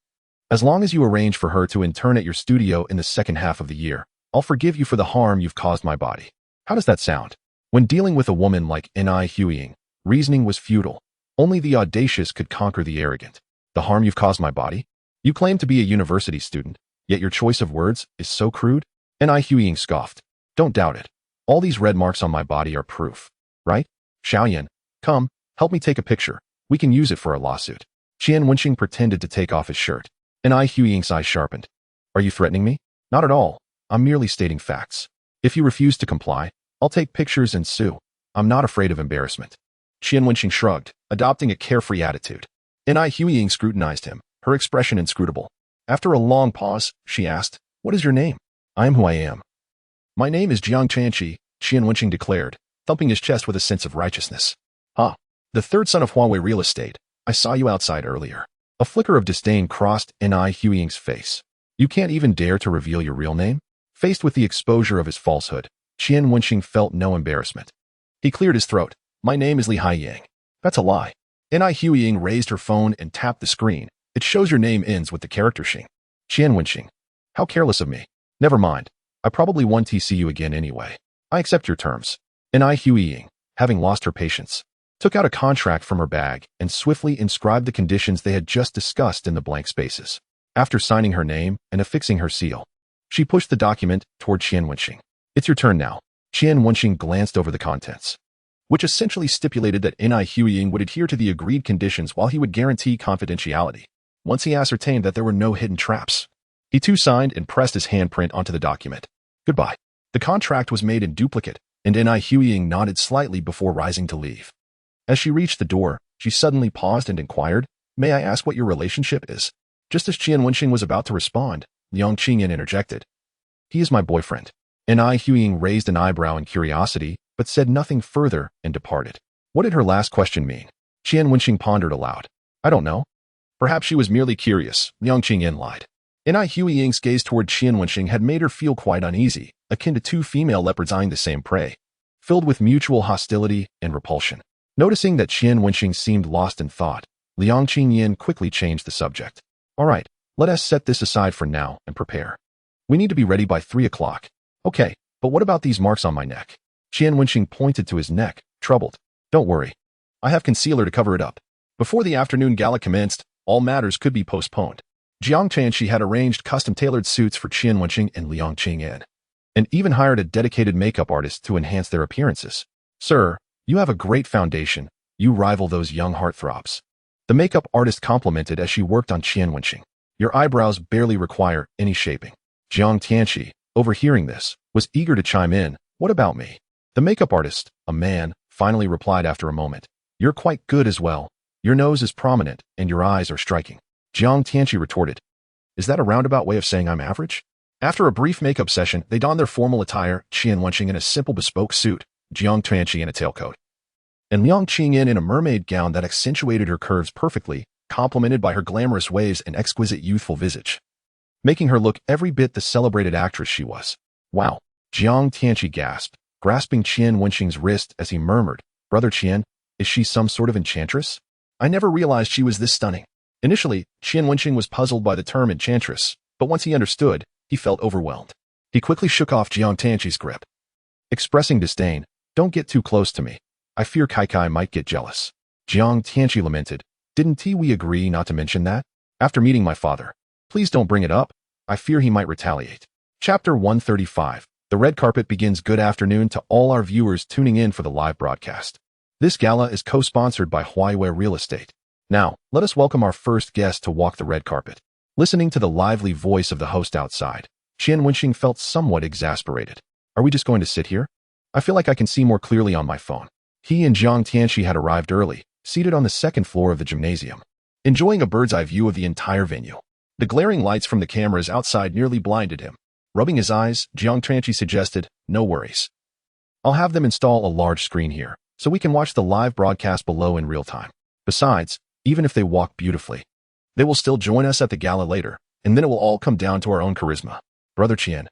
As long as you arrange for her to intern at your studio in the second half of the year, I'll forgive you for the harm you've caused my body. How does that sound? When dealing with a woman like N.I. Huiying, reasoning was futile. Only the audacious could conquer the arrogant. The harm you've caused my body? You claim to be a university student, yet your choice of words is so crude? N.I. Huiying scoffed. Don't doubt it. All these red marks on my body are proof. Right? Xiaoyan, come, help me take a picture. We can use it for a lawsuit. Qian Wenxing pretended to take off his shirt. Hu Ying's eyes sharpened. Are you threatening me? Not at all. I'm merely stating facts. If you refuse to comply, I'll take pictures and sue. I'm not afraid of embarrassment. Qian Wenxing shrugged, adopting a carefree attitude. Hu Ying scrutinized him, her expression inscrutable. After a long pause, she asked, What is your name? I am who I am. My name is Jiang Tianqi, Qian Wenxing declared, thumping his chest with a sense of righteousness. Ha! The third son of Huawei Real Estate. I saw you outside earlier. A flicker of disdain crossed Hu Ying's face. You can't even dare to reveal your real name? Faced with the exposure of his falsehood, Qian Wenxing felt no embarrassment. He cleared his throat. My name is Li Haiyang. That's a lie. Hu Ying raised her phone and tapped the screen. It shows your name ends with the character Xing. Qian Wenxing. How careless of me. Never mind. I probably won't see you again anyway. I accept your terms. Hu Ying, having lost her patience, took out a contract from her bag and swiftly inscribed the conditions they had just discussed in the blank spaces. After signing her name and affixing her seal, she pushed the document toward Qian Wenxing. It's your turn now. Qian Wenxing glanced over the contents, which essentially stipulated that Hu Ying would adhere to the agreed conditions while he would guarantee confidentiality. Once he ascertained that there were no hidden traps, he too signed and pressed his handprint onto the document. Goodbye. The contract was made in duplicate, and Hu Ying nodded slightly before rising to leave. As she reached the door, she suddenly paused and inquired, May I ask what your relationship is? Just as Qian Wenxing was about to respond, Liang Qingyan interjected. He is my boyfriend. Hu Ying raised an eyebrow in curiosity, but said nothing further and departed. What did her last question mean? Qian Wenxing pondered aloud. I don't know. Perhaps she was merely curious, Liang Qingyan lied. Hu Ying's gaze toward Qian Wenxing had made her feel quite uneasy, akin to two female leopards eyeing the same prey, filled with mutual hostility and repulsion. Noticing that Qian Wenxing seemed lost in thought, Liang Qingyan quickly changed the subject. All right, let us set this aside for now and prepare. We need to be ready by 3 o'clock. Okay, but what about these marks on my neck? Qian Wenxing pointed to his neck, troubled. Don't worry. I have concealer to cover it up. Before the afternoon gala commenced, all matters could be postponed. Jiang Tianqi had arranged custom-tailored suits for Qian Wenxing and Liang Qingyan, and even hired a dedicated makeup artist to enhance their appearances. Sir, you have a great foundation. You rival those young heartthrobs. The makeup artist complimented as she worked on Qian Wenxing. Your eyebrows barely require any shaping. Jiang Tianqi, overhearing this, was eager to chime in. What about me? The makeup artist, a man, finally replied after a moment. You're quite good as well. Your nose is prominent, and your eyes are striking. Jiang Tianqi retorted. Is that a roundabout way of saying I'm average? After a brief makeup session, they donned their formal attire, Qian Wenxing in a simple bespoke suit, Jiang Tianqi in a tailcoat, and Liang Qingyan in a mermaid gown that accentuated her curves perfectly, complemented by her glamorous waves and exquisite youthful visage, making her look every bit the celebrated actress she was. Wow! Jiang Tianqi gasped, grasping Qian Wenxing's wrist as he murmured, Brother Qian, is she some sort of enchantress? I never realized she was this stunning. Initially, Qian Wenxing was puzzled by the term enchantress, but once he understood, he felt overwhelmed. He quickly shook off Jiang Tianqi's grip, expressing disdain. Don't get too close to me. I fear Kai might get jealous. Jiang Tianqi lamented. Didn't we agree not to mention that? After meeting my father. Please don't bring it up. I fear he might retaliate. Chapter 135. The red carpet begins. Good afternoon to all our viewers tuning in for the live broadcast. This gala is co-sponsored by Huawei Real Estate. Now, let us welcome our first guest to walk the red carpet. Listening to the lively voice of the host outside, Qian Wenxing felt somewhat exasperated. Are we just going to sit here? I feel like I can see more clearly on my phone. He and Jiang Tianqi had arrived early, seated on the second floor of the gymnasium, enjoying a bird's-eye view of the entire venue. The glaring lights from the cameras outside nearly blinded him. Rubbing his eyes, Jiang Tianqi suggested, No worries. I'll have them install a large screen here, so we can watch the live broadcast below in real time. Besides, even if they walk beautifully, they will still join us at the gala later, and then it will all come down to our own charisma. Brother Qian,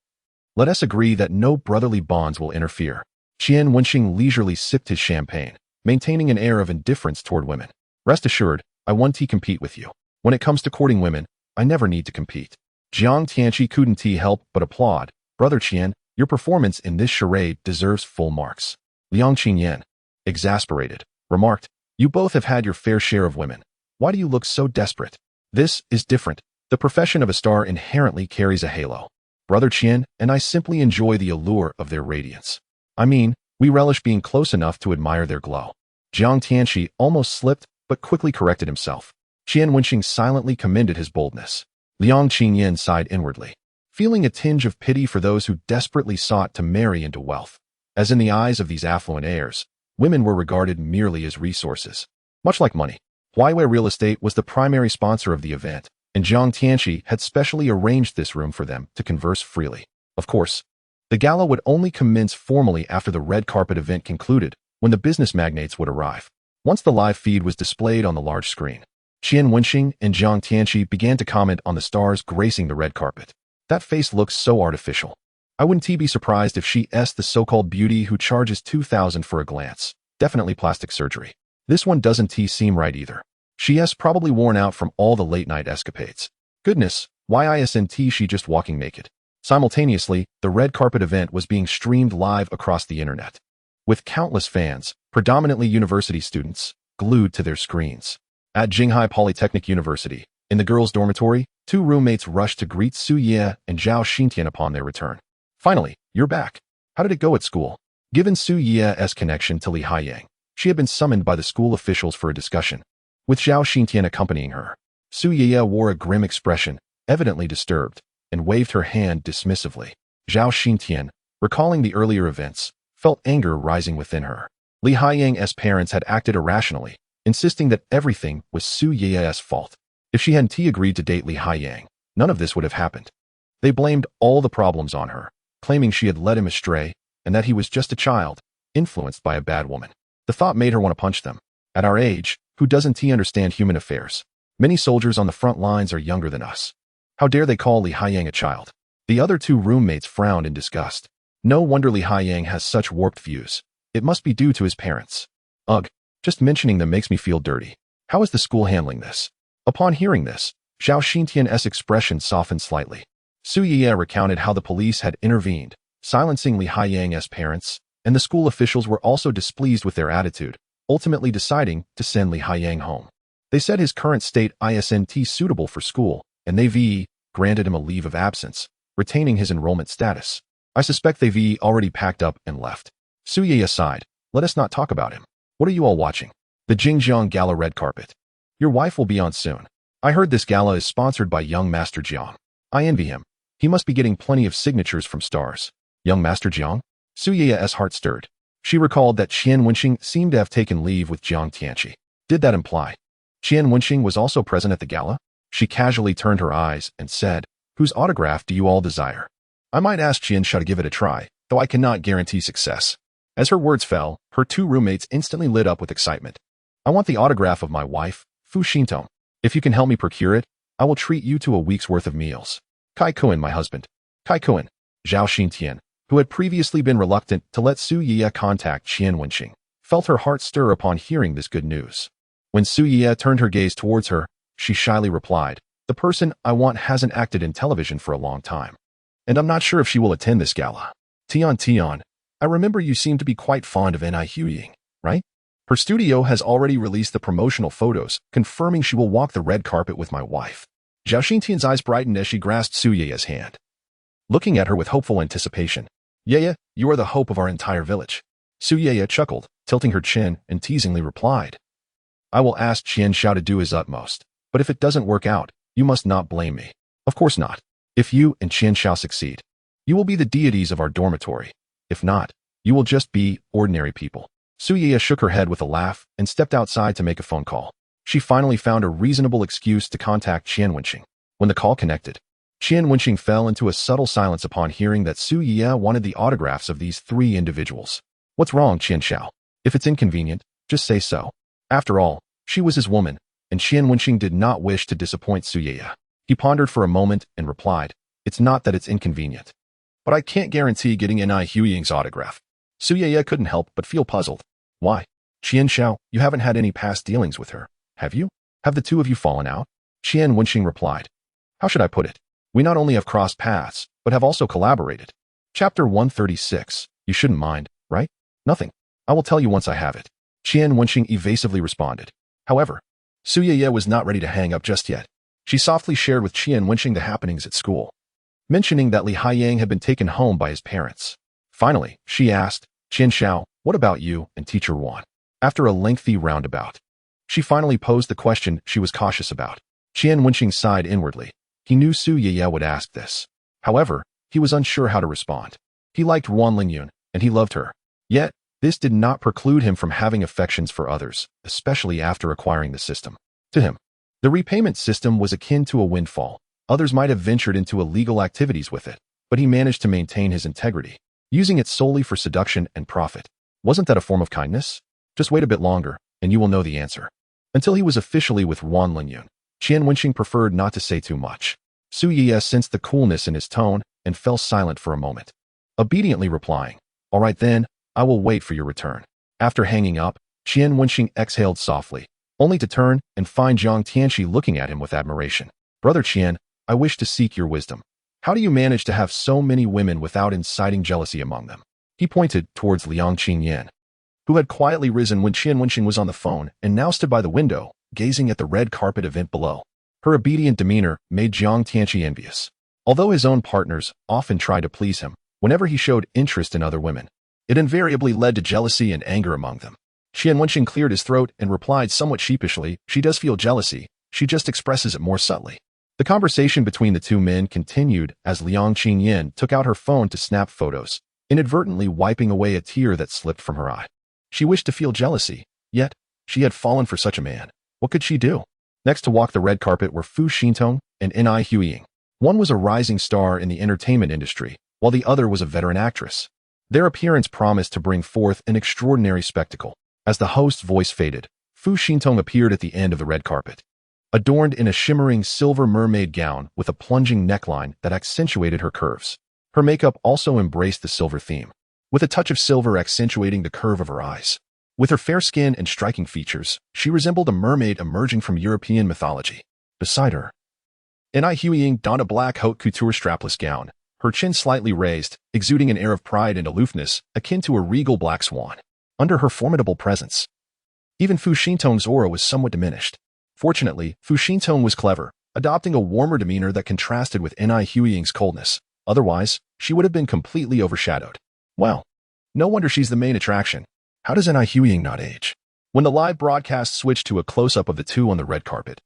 let us agree that no brotherly bonds will interfere. Qian Wenxing leisurely sipped his champagne, maintaining an air of indifference toward women. Rest assured, I won't compete with you. When it comes to courting women, I never need to compete. Jiang Tianqi couldn't help but applaud. Brother Qian, your performance in this charade deserves full marks. Liang Qingyan, exasperated, remarked, You both have had your fair share of women. Why do you look so desperate? This is different. The profession of a star inherently carries a halo. Brother Qian and I simply enjoy the allure of their radiance. I mean, we relish being close enough to admire their glow. Jiang Tianqi almost slipped, but quickly corrected himself. Qian Wenxing silently commended his boldness. Liang Qingyan sighed inwardly, feeling a tinge of pity for those who desperately sought to marry into wealth. As in the eyes of these affluent heirs, women were regarded merely as resources. Much like money, Huawei Real Estate was the primary sponsor of the event, and Zhang Tianxi had specially arranged this room for them to converse freely. Of course, the gala would only commence formally after the red carpet event concluded, when the business magnates would arrive. Once the live feed was displayed on the large screen, Qian Wenxing and Zhang Tianxi began to comment on the stars gracing the red carpet. That face looks so artificial. I wouldn't be surprised if she's the so-called beauty who charges 2,000 for a glance. Definitely plastic surgery. This one doesn't seem right either. She's probably worn out from all the late-night escapades. Goodness, why isn't she just walking naked? Simultaneously, the red carpet event was being streamed live across the internet, with countless fans, predominantly university students, glued to their screens. At Jinghai Polytechnic University, in the girls' dormitory, two roommates rushed to greet Su Ye and Zhao Xintian upon their return. Finally, you're back. How did it go at school? Given Su Ye's connection to Li Haiyang, she had been summoned by the school officials for a discussion, with Zhao Xintian accompanying her. Su Ye wore a grim expression, evidently disturbed, and waved her hand dismissively. Zhao Xintian, recalling the earlier events, felt anger rising within her. Li Haiyang's parents had acted irrationally, insisting that everything was Su Ye's fault. If she hadn't agreed to date Li Haiyang, none of this would have happened. They blamed all the problems on her, claiming she had led him astray and that he was just a child, influenced by a bad woman. The thought made her want to punch them. At our age, who doesn't understand human affairs? Many soldiers on the front lines are younger than us. How dare they call Li Haiyang a child? The other two roommates frowned in disgust. No wonder Li Haiyang has such warped views. It must be due to his parents. Ugh, just mentioning them makes me feel dirty. How is the school handling this? Upon hearing this, Zhao Xintian's expression softened slightly. Su Ye recounted how the police had intervened, silencing Li Haiyang's parents, and the school officials were also displeased with their attitude, ultimately deciding to send Li Haiyang home. They said his current state isn't suitable for school, and they granted him a leave of absence, retaining his enrollment status. I suspect they already packed up and left. Su Ye sighed. Let us not talk about him. What are you all watching? The Jingjiang Gala red carpet. Your wife will be on soon. I heard this gala is sponsored by young Master Jiang. I envy him. He must be getting plenty of signatures from stars. Young Master Jiang? Su Ye's heart stirred. She recalled that Qian Wenxing seemed to have taken leave with Zhang Tianxi. Did that imply Qian Wenxing was also present at the gala? She casually turned her eyes and said, whose autograph do you all desire? I might ask Qian Sha to give it a try, though I cannot guarantee success. As her words fell, her two roommates instantly lit up with excitement. I want the autograph of my wife, Fu Xintong. If you can help me procure it, I will treat you to a week's worth of meals. Kai Kuan, my husband. Kai Kuan. Zhao Xintian, who had previously been reluctant to let Su Ye contact Qian Wenxing, felt her heart stir upon hearing this good news. When Su Ye turned her gaze towards her, she shyly replied, the person I want hasn't acted in television for a long time, and I'm not sure if she will attend this gala. Tian, I remember you seem to be quite fond of Ni Huying, right? Her studio has already released the promotional photos, confirming she will walk the red carpet with my wife. Zhao Xintian's eyes brightened as she grasped Su Ye's hand, looking at her with hopeful anticipation. Ye, you are the hope of our entire village. Su Ye chuckled, tilting her chin, and teasingly replied, I will ask Qian Xiao to do his utmost, but if it doesn't work out, you must not blame me. Of course not. If you and Qian Xiao succeed, you will be the deities of our dormitory. If not, you will just be ordinary people. Su Ye shook her head with a laugh and stepped outside to make a phone call. She finally found a reasonable excuse to contact Qian Wenxing. When the call connected, Qian Wenxing fell into a subtle silence upon hearing that Su Ye wanted the autographs of these three individuals. What's wrong, Qian Xiao? If it's inconvenient, just say so. After all, she was his woman, and Qian Wenxing did not wish to disappoint Su Ye. He pondered for a moment and replied, it's not that it's inconvenient, but I can't guarantee getting Ni Huying's autograph. Su Ye couldn't help but feel puzzled. Why? Qian Xiao, you haven't had any past dealings with her, have you? Have the two of you fallen out? Qian Wenxing replied. How should I put it? We not only have crossed paths, but have also collaborated. Chapter 136. You shouldn't mind, right? Nothing. I will tell you once I have it. Qian Wenxing evasively responded. However, Su Ye was not ready to hang up just yet. She softly shared with Qian Wenxing the happenings at school, mentioning that Li Haiyang had been taken home by his parents. Finally, she asked, Qian Xiao, what about you and Teacher Wan? After a lengthy roundabout, She finally posed the question she was cautious about. Qian Wenxing sighed inwardly. He knew Su Yeye would ask this. However, he was unsure how to respond. He liked Wan Lingyun, and he loved her. Yet, this did not preclude him from having affections for others, especially after acquiring the system. To him, the repayment system was akin to a windfall. Others might have ventured into illegal activities with it, but he managed to maintain his integrity, using it solely for seduction and profit. Wasn't that a form of kindness? Just wait a bit longer, and you will know the answer. Until he was officially with Wan Lingyun, Qian Wenxing preferred not to say too much. Su Yeye sensed the coolness in his tone and fell silent for a moment, obediently replying, "All right then, I will wait for your return." After hanging up, Qian Wenxing exhaled softly, only to turn and find Jiang Tianqi looking at him with admiration. "Brother Qian, I wish to seek your wisdom. How do you manage to have so many women without inciting jealousy among them?" He pointed towards Liang Qingyan, who had quietly risen when Qian Wenxing was on the phone and now stood by the window, gazing at the red carpet event below. Her obedient demeanor made Jiang Tianqi envious. Although his own partners often tried to please him, whenever he showed interest in other women, it invariably led to jealousy and anger among them. Qian Wenxing cleared his throat and replied somewhat sheepishly, "She does feel jealousy, she just expresses it more subtly." The conversation between the two men continued as Liang Qingyan took out her phone to snap photos, inadvertently wiping away a tear that slipped from her eye. She wished to feel jealousy, yet she had fallen for such a man. What could she do? Next to walk the red carpet were Fu Xintong and Ni Huiying. One was a rising star in the entertainment industry, while the other was a veteran actress. Their appearance promised to bring forth an extraordinary spectacle. As the host's voice faded, Fu Xintong appeared at the end of the red carpet, adorned in a shimmering silver mermaid gown with a plunging neckline that accentuated her curves. Her makeup also embraced the silver theme, with a touch of silver accentuating the curve of her eyes. With her fair skin and striking features, she resembled a mermaid emerging from European mythology. Beside her, Ni Huiying donned a black haute couture strapless gown, her chin slightly raised, exuding an air of pride and aloofness akin to a regal black swan. Under her formidable presence, even Fu Xintong's aura was somewhat diminished. Fortunately, Fu Xintong was clever, adopting a warmer demeanor that contrasted with Ni Huiying's coldness. Otherwise, she would have been completely overshadowed. Well, no wonder she's the main attraction. How does Ni Huiying not age? When the live broadcast switched to a close-up of the two on the red carpet,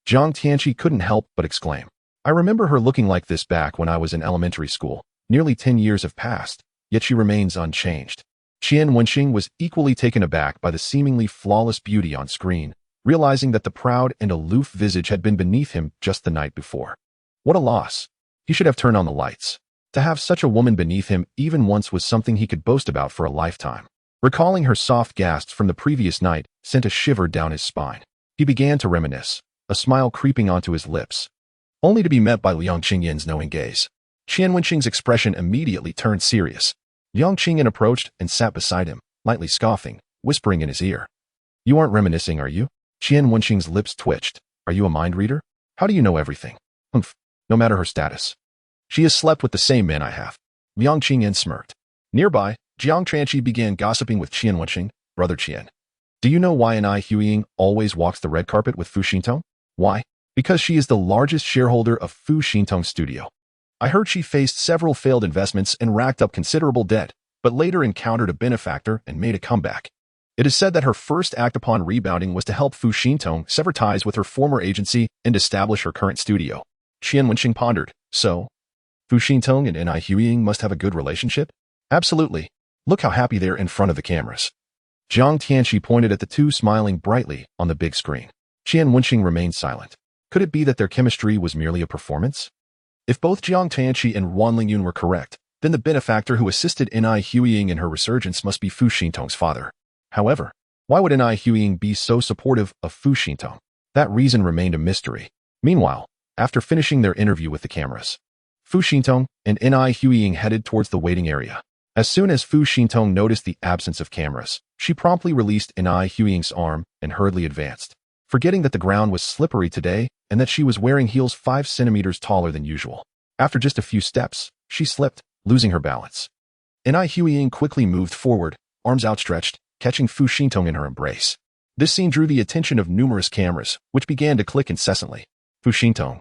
Jiang Tianqi couldn't help but exclaim, "I remember her looking like this back when I was in elementary school. Nearly 10 years have passed, yet she remains unchanged." Qian Wenxing was equally taken aback by the seemingly flawless beauty on screen, realizing that the proud and aloof visage had been beneath him just the night before. What a loss. He should have turned on the lights. To have such a woman beneath him even once was something he could boast about for a lifetime. Recalling her soft gasps from the previous night sent a shiver down his spine. He began to reminisce, a smile creeping onto his lips, only to be met by Liang Qingyan's knowing gaze. Qian Wenxing's expression immediately turned serious. Liang Qingyan approached and sat beside him, lightly scoffing, whispering in his ear. "You aren't reminiscing, are you?" Qian Wenxing's lips twitched. "Are you a mind reader? How do you know everything?" "Humph, no matter her status. She has slept with the same men I have." Liang Qingyan smirked. Nearby, Jiang Tianqi began gossiping with Qian Wenxing. "Brother Qian, do you know why Ni Huiying always walks the red carpet with Fu Xintong?" "Why?" "Because she is the largest shareholder of Fu Xintong's studio. I heard she faced several failed investments and racked up considerable debt, but later encountered a benefactor and made a comeback. It is said that her first act upon rebounding was to help Fu Xintong sever ties with her former agency and establish her current studio." Qian Wenxing pondered. "So, Fu Xintong and Ni Huiying must have a good relationship?" "Absolutely. Look how happy they're in front of the cameras." Jiang Tianqi pointed at the two smiling brightly on the big screen. Qian Wenxing remained silent. Could it be that their chemistry was merely a performance? If both Jiang Tianqi and Wan Lingyun were correct, then the benefactor who assisted Ni Huiying in her resurgence must be Fu Xintong's father. However, why would Ni Huiying be so supportive of Fu Xintong? That reason remained a mystery. Meanwhile, after finishing their interview with the cameras, Fu Xintong and Ni Huiying headed towards the waiting area. As soon as Fu Xintong noticed the absence of cameras, she promptly released Ni Huiying's arm and hurriedly advanced, forgetting that the ground was slippery today and that she was wearing heels 5 centimeters taller than usual. After just a few steps, she slipped, losing her balance. Ni Huiying quickly moved forward, arms outstretched, catching Fu Xintong in her embrace. This scene drew the attention of numerous cameras, which began to click incessantly. Fu Xintong,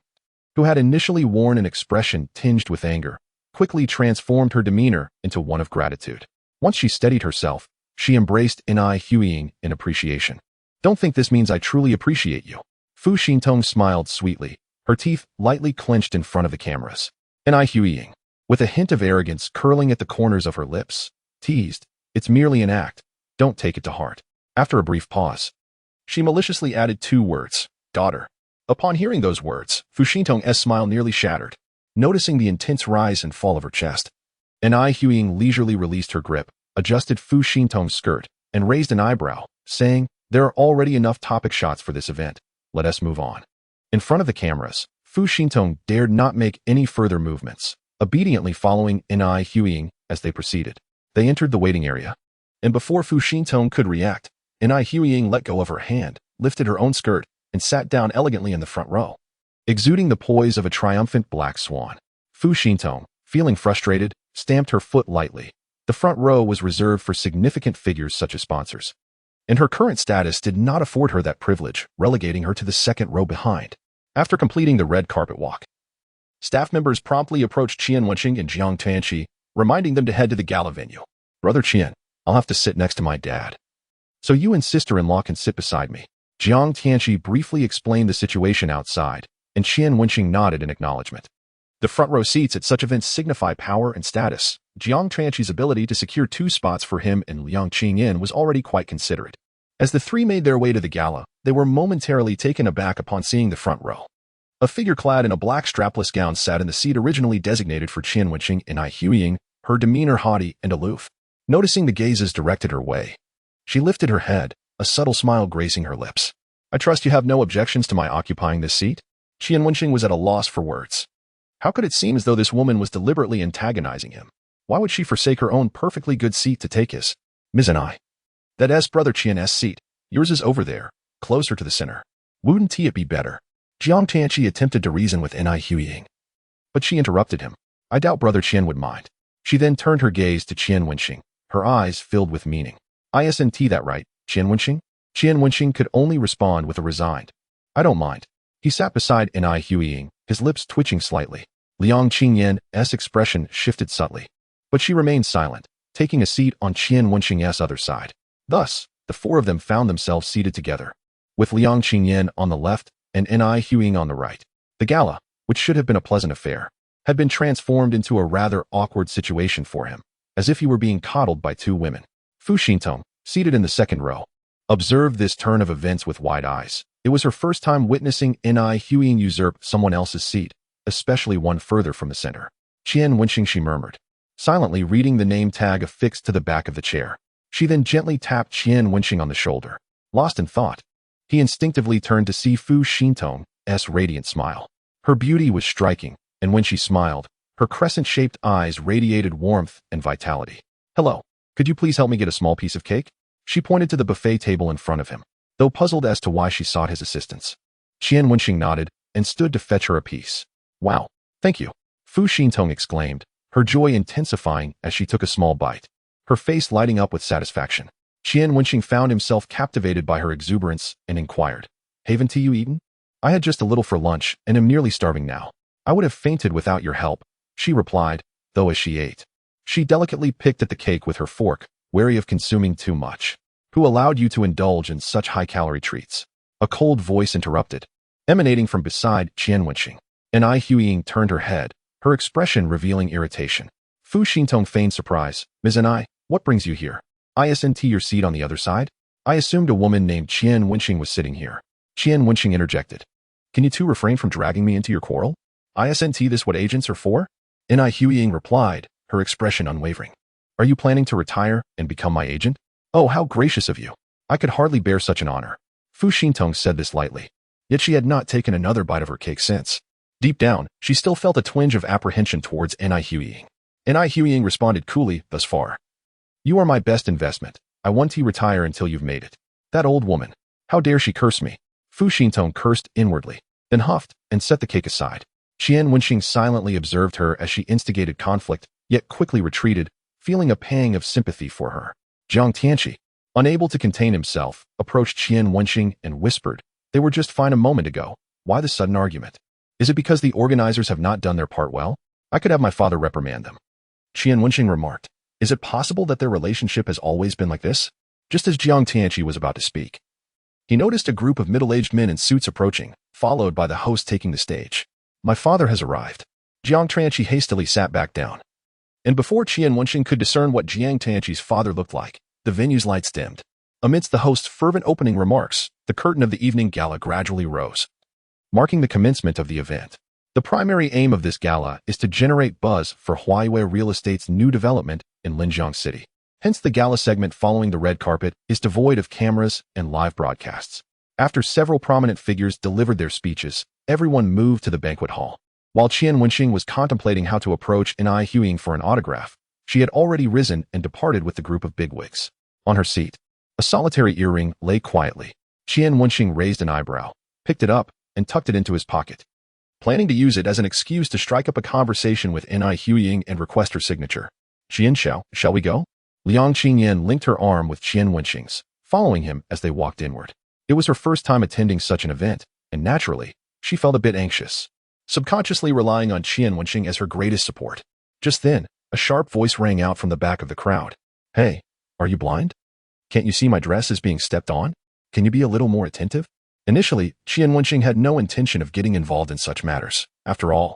who had initially worn an expression tinged with anger, quickly transformed her demeanor into one of gratitude. Once she steadied herself, she embraced Ni Huiying in appreciation. Don't think this means I truly appreciate you. Fu Xintong smiled sweetly, her teeth lightly clenched in front of the cameras. And I Huiying, with a hint of arrogance curling at the corners of her lips, teased, "It's merely an act. Don't take it to heart." After a brief pause, she maliciously added 2 words, "daughter." Upon hearing those words, Fu Xintong's smile nearly shattered, noticing the intense rise and fall of her chest. And I Huiying leisurely released her grip, adjusted Fu Xintong's skirt, and raised an eyebrow, saying, "There are already enough topic shots for this event. Let us move on." In front of the cameras, Fu Xintong dared not make any further movements, obediently following Enai Huiying as they proceeded. They entered the waiting area, and before Fu Xintong could react, Enai Huiying let go of her hand, lifted her own skirt, and sat down elegantly in the front row. Exuding the poise of a triumphant black swan, Fu Xintong, feeling frustrated, stamped her foot lightly. The front row was reserved for significant figures such as sponsors, and her current status did not afford her that privilege, relegating her to the second row behind. After completing the red carpet walk, staff members promptly approached Qian Wenxing and Jiang Tianqi, reminding them to head to the gala venue. "Brother Qian, I'll have to sit next to my dad, so you and sister-in-law can sit beside me." Jiang Tianqi briefly explained the situation outside, and Qian Wenxing nodded in acknowledgement. The front row seats at such events signify power and status. Jiang Tianqi's ability to secure 2 spots for him and Liang Qingyan was already quite considerate. As the 3 made their way to the gala, they were momentarily taken aback upon seeing the front row. A figure clad in a black strapless gown sat in the seat originally designated for Qian Wenxing and I Huiying, her demeanor haughty and aloof. Noticing the gazes directed her way, she lifted her head, a subtle smile gracing her lips. "I trust you have no objections to my occupying this seat?" Qian Wenxing was at a loss for words. How could it seem as though this woman was deliberately antagonizing him? Why would she forsake her own perfectly good seat to take his? "Ms. and I. That's brother Qian's seat. Yours is over there, closer to the center. Wouldn't it be better?" Jiang Tianqi attempted to reason with Enai Huiying, but she interrupted him. "I doubt brother Qian would mind." She then turned her gaze to Qian Wenxing, her eyes filled with meaning. "Isn't that right, Qian Wenxing?" Qian Wenxing could only respond with a resigned, "I don't mind." He sat beside Enai Huiying, his lips twitching slightly. Liang Qingyan's expression shifted subtly, but she remained silent, taking a seat on Qian Wenxing's other side. Thus, the 4 of them found themselves seated together, with Liang Qingyan on the left and Enai Huiying on the right. The gala, which should have been a pleasant affair, had been transformed into a rather awkward situation for him, as if he were being coddled by 2 women. Fu Xintong, seated in the second row, observed this turn of events with wide eyes. It was her first time witnessing Enai Huiying usurp someone else's seat, especially one further from the center. "Qian Wenxing," she murmured, silently reading the name tag affixed to the back of the chair. She then gently tapped Qian Wenxing on the shoulder. Lost in thought, he instinctively turned to see Fu Xintong's radiant smile. Her beauty was striking, and when she smiled, her crescent-shaped eyes radiated warmth and vitality. "Hello, could you please help me get a small piece of cake?" She pointed to the buffet table in front of him, though puzzled as to why she sought his assistance. Qian Wenxing nodded and stood to fetch her a piece. "Wow, thank you," Fu Xintong exclaimed, her joy intensifying as she took a small bite, her face lighting up with satisfaction. Qian Wenxing found himself captivated by her exuberance and inquired, "Haven't you eaten?" "I had just a little for lunch and am nearly starving now. I would have fainted without your help," she replied, though as she ate, she delicately picked at the cake with her fork, wary of consuming too much. "Who allowed you to indulge in such high-calorie treats?" A cold voice interrupted, emanating from beside Qian Wenxing. Enai Huiying turned her head, her expression revealing irritation. Fu Xintong feigned surprise. "Ms. Enai, what brings you here? Isn't your seat on the other side? I assumed a woman named Qian Wenxing was sitting here." Qian Wenxing interjected. "Can you 2 refrain from dragging me into your quarrel? Isn't this what agents are for?" Enai Huiying replied, her expression unwavering. "Are you planning to retire and become my agent?" "Oh, how gracious of you. I could hardly bear such an honor." Fu Xintong said this lightly, yet she had not taken another bite of her cake since. Deep down, she still felt a twinge of apprehension towards Enai Huiying. Enai Huiying responded coolly, "Thus far, you are my best investment. I want to retire until you've made it." That old woman. How dare she curse me? Fu Xintong cursed inwardly, then huffed and set the cake aside. Qian Wenxing silently observed her as she instigated conflict, yet quickly retreated, feeling a pang of sympathy for her. Jiang Tianqi, unable to contain himself, approached Qian Wenxing and whispered, "They were just fine a moment ago. Why the sudden argument? Is it because the organizers have not done their part well? I could have my father reprimand them." Qian Wenxing remarked, "Is it possible that their relationship has always been like this?" Just as Jiang Tianqi was about to speak, He noticed a group of middle-aged men in suits approaching, followed by the host taking the stage. My father has arrived. Jiang Tianqi hastily sat back down. And before Qian Wenxing could discern what Jiang Tianqi's father looked like, the venue's lights dimmed. Amidst the host's fervent opening remarks, the curtain of the evening gala gradually rose, marking the commencement of the event. The primary aim of this gala is to generate buzz for Huaiwei Real Estate's new development in Linjiang City. Hence, the gala segment following the red carpet is devoid of cameras and live broadcasts. After several prominent figures delivered their speeches, everyone moved to the banquet hall. While Qian Wenxing was contemplating how to approach Ai Huiying for an autograph, she had already risen and departed with the group of bigwigs. On her seat, a solitary earring lay quietly. Qian Wenxing raised an eyebrow, picked it up, and tucked it into his pocket, planning to use it as an excuse to strike up a conversation with Ai Huiying and request her signature. Qian Xiao, shall we go? Liang Qingyan linked her arm with Qian Wenxing's, following him as they walked inward. It was her first time attending such an event, and naturally, she felt a bit anxious, subconsciously relying on Qian Wenxing as her greatest support. Just then, a sharp voice rang out from the back of the crowd. Hey, are you blind? Can't you see my dress is being stepped on? Can you be a little more attentive? Initially, Qian Wenxing had no intention of getting involved in such matters. After all,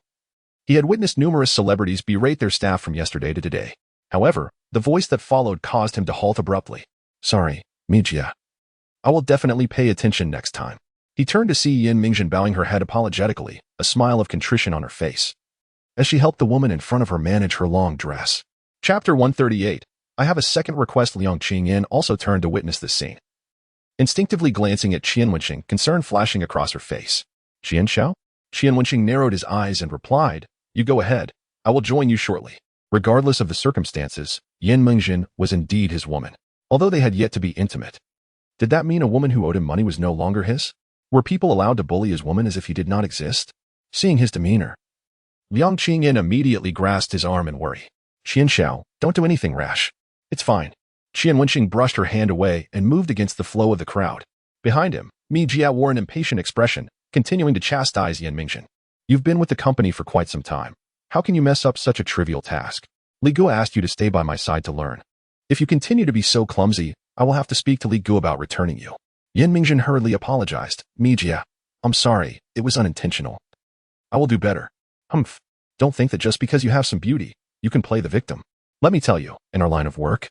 he had witnessed numerous celebrities berate their staff from yesterday to today. However, the voice that followed caused him to halt abruptly. Sorry, Mijia. I will definitely pay attention next time. He turned to see Yin Mingzhen bowing her head apologetically, a smile of contrition on her face, as she helped the woman in front of her manage her long dress. Chapter 138. I have a second request. Liang Qingyan also turned to witness this scene, instinctively glancing at Qian Wenxing, concern flashing across her face. Qian Xiao? Qian Wenxing narrowed his eyes and replied, You go ahead. I will join you shortly. Regardless of the circumstances, Yin Mingzhen was indeed his woman, although they had yet to be intimate. Did that mean a woman who owed him money was no longer his? Were people allowed to bully his woman as if he did not exist? Seeing his demeanor, Liang Qingyan immediately grasped his arm in worry. Qian Xiao, don't do anything rash. It's fine. Qian Wenxing brushed her hand away and moved against the flow of the crowd. Behind him, Mi Jia wore an impatient expression, continuing to chastise Yin Mingzhen. You've been with the company for quite some time. How can you mess up such a trivial task? Li Guo asked you to stay by my side to learn. If you continue to be so clumsy, I will have to speak to Li Guo about returning you. Yin Mingzhen hurriedly apologized. Mi Jia, I'm sorry, it was unintentional. I will do better. Humph. Don't think that just because you have some beauty, you can play the victim. Let me tell you, in our line of work,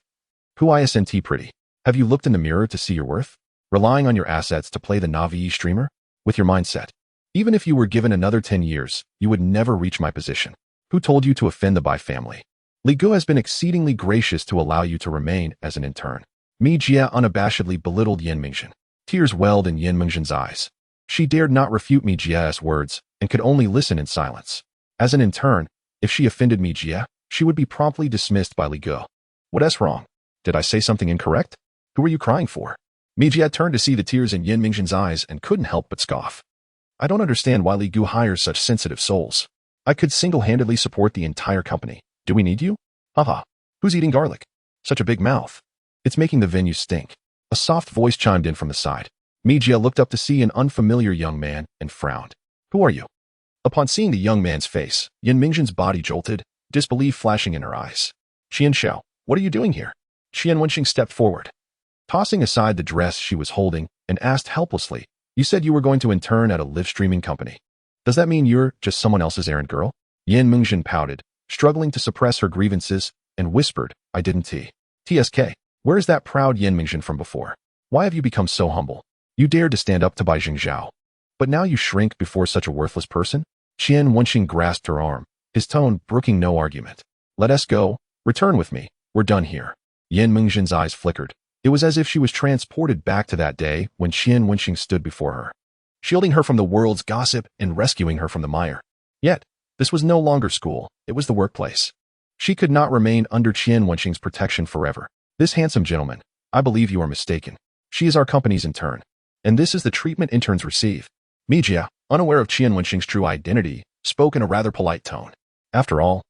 who isn't pretty? Have you looked in the mirror to see your worth? Relying on your assets to play the Navi streamer? With your mindset, even if you were given another 10 years, you would never reach my position. Who told you to offend the Bai family? Li Guo has been exceedingly gracious to allow you to remain as an intern. Mi Jia unabashedly belittled Yin Mingzhen. Tears welled in Yin Mingzhen's eyes. She dared not refute Mi Jia's words and could only listen in silence. As an intern, if she offended Mi Jia, she would be promptly dismissed by Li Guo. What's wrong? Did I say something incorrect? Who are you crying for? Mi Jia turned to see the tears in Yin Mingzhen's eyes and couldn't help but scoff. I don't understand why Li Guo hires such sensitive souls. I could single-handedly support the entire company. Do we need you? Haha. Who's eating garlic? Such a big mouth. It's making the venue stink. A soft voice chimed in from the side. Mi Jia looked up to see an unfamiliar young man and frowned. Who are you? Upon seeing the young man's face, Yin Mingzhen's body jolted, disbelief flashing in her eyes. Qian Xiao, what are you doing here? Qian Wenxing stepped forward, tossing aside the dress she was holding, and asked helplessly, You said you were going to intern at a live-streaming company. Does that mean you're just someone else's errand girl? Yin Mingzhen pouted, struggling to suppress her grievances, and whispered, I didn't TSK. Where is that proud Yin Mingzhen from before? Why have you become so humble? You dared to stand up to Bai Jingzhao, but now you shrink before such a worthless person? Qian Wenxing grasped her arm, his tone brooking no argument. Let us go. Return with me. We're done here. Yin Mingzhen's eyes flickered. It was as if she was transported back to that day when Qian Wenxing stood before her, shielding her from the world's gossip and rescuing her from the mire. Yet, this was no longer school, it was the workplace. She could not remain under Qian Wenxing's protection forever. This handsome gentleman, I believe you are mistaken. She is our company's intern, and this is the treatment interns receive. Mi Jia, unaware of Qian Wenxing's true identity, spoke in a rather polite tone. After all,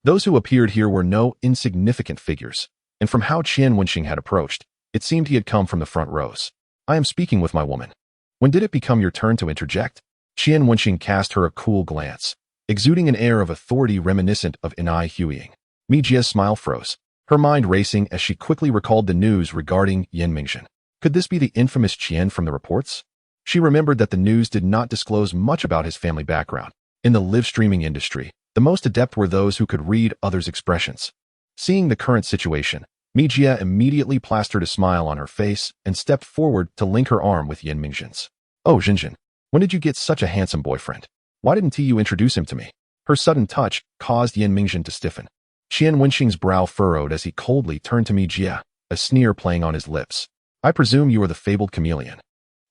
those who appeared here were no insignificant figures, and from how Qian Wenxing had approached, it seemed he had come from the front rows. I am speaking with my woman. When did it become your turn to interject? Qian Wenxing cast her a cool glance, exuding an air of authority reminiscent of Ai Huiying. Mi Jia's smile froze, her mind racing as she quickly recalled the news regarding Yin Mingzhen. Could this be the infamous Qian from the reports? She remembered that the news did not disclose much about his family background. In the live streaming industry, the most adept were those who could read others' expressions. Seeing the current situation, Mijia immediately plastered a smile on her face and stepped forward to link her arm with Yan Mingjin's. Oh, Jinjin, when did you get such a handsome boyfriend? Why didn't you introduce him to me? Her sudden touch caused Yan Mingjin to stiffen. Qian Wenxing's brow furrowed as he coldly turned to Mijia, a sneer playing on his lips. I presume you are the fabled chameleon,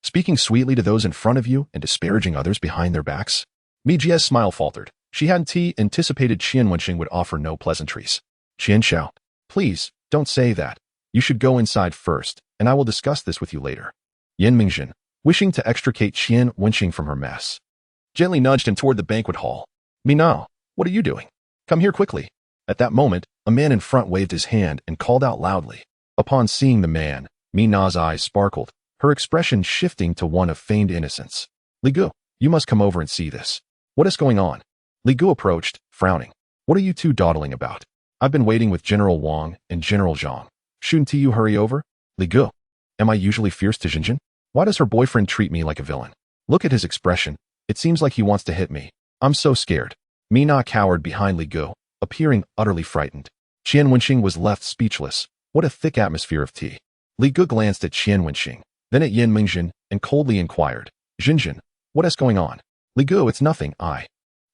speaking sweetly to those in front of you and disparaging others behind their backs? Mijia's smile faltered. She hadn't anticipated Qian Wenxing would offer no pleasantries. Qian Xiao, please, don't say that. You should go inside first, and I will discuss this with you later. Yan Mingjin, wishing to extricate Qian Wenxing from her mess, gently nudged him toward the banquet hall. Mina, what are you doing? Come here quickly. At that moment, a man in front waved his hand and called out loudly. Upon seeing the man, Mina's eyes sparkled, her expression shifting to one of feigned innocence. Li Gu, you must come over and see this. What is going on? Li Gu approached, frowning. What are you two dawdling about? I've been waiting with General Wang and General Zhang. Shouldn't you hurry over? Li Gu, am I usually fierce to Jinjin? Why does her boyfriend treat me like a villain? Look at his expression. It seems like he wants to hit me. I'm so scared. Mina cowered behind Li Gu, appearing utterly frightened. Qian Wenxing was left speechless. What a thick atmosphere of tea. Li Gu glanced at Qian Wenxing, then at Yan Mingjin, and coldly inquired, Jinjin, what is going on? Li Gu, it's nothing,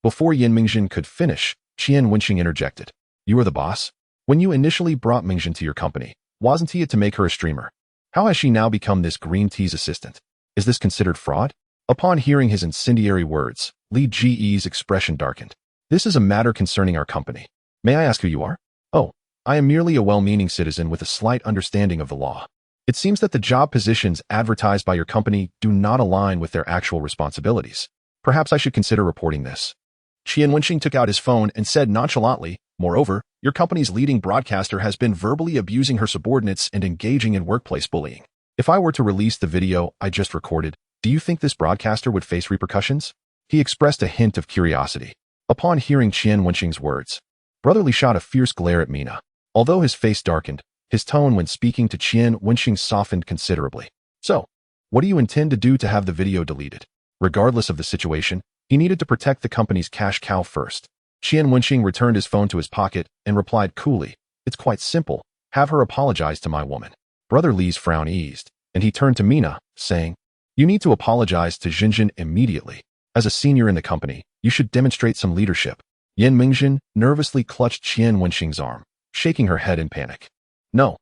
Before Yan Mingjin could finish, Qian Wenxing interjected. You are the boss? When you initially brought Mingjin to your company, wasn't he to make her a streamer? How has she now become this green tea's assistant? Is this considered fraud? Upon hearing his incendiary words, Li Ji's expression darkened. This is a matter concerning our company. May I ask who you are? Oh, I am merely a well-meaning citizen with a slight understanding of the law. It seems that the job positions advertised by your company do not align with their actual responsibilities. Perhaps I should consider reporting this. Qian Wenxing took out his phone and said nonchalantly, moreover, your company's leading broadcaster has been verbally abusing her subordinates and engaging in workplace bullying. If I were to release the video I just recorded, do you think this broadcaster would face repercussions? He expressed a hint of curiosity. Upon hearing Qian Wenxing's words, Brother Li shot a fierce glare at Mina. Although his face darkened, his tone when speaking to Qian Wenxing softened considerably. So, what do you intend to do to have the video deleted? Regardless of the situation, he needed to protect the company's cash cow first. Qian Wenxing returned his phone to his pocket and replied coolly, It's quite simple. Have her apologize to my woman. Brother Li's frown eased, and he turned to Mina, saying, You need to apologize to Jinjin immediately. As a senior in the company, you should demonstrate some leadership. Yan Mingjin nervously clutched Qian Wenxing's arm, shaking her head in panic. No,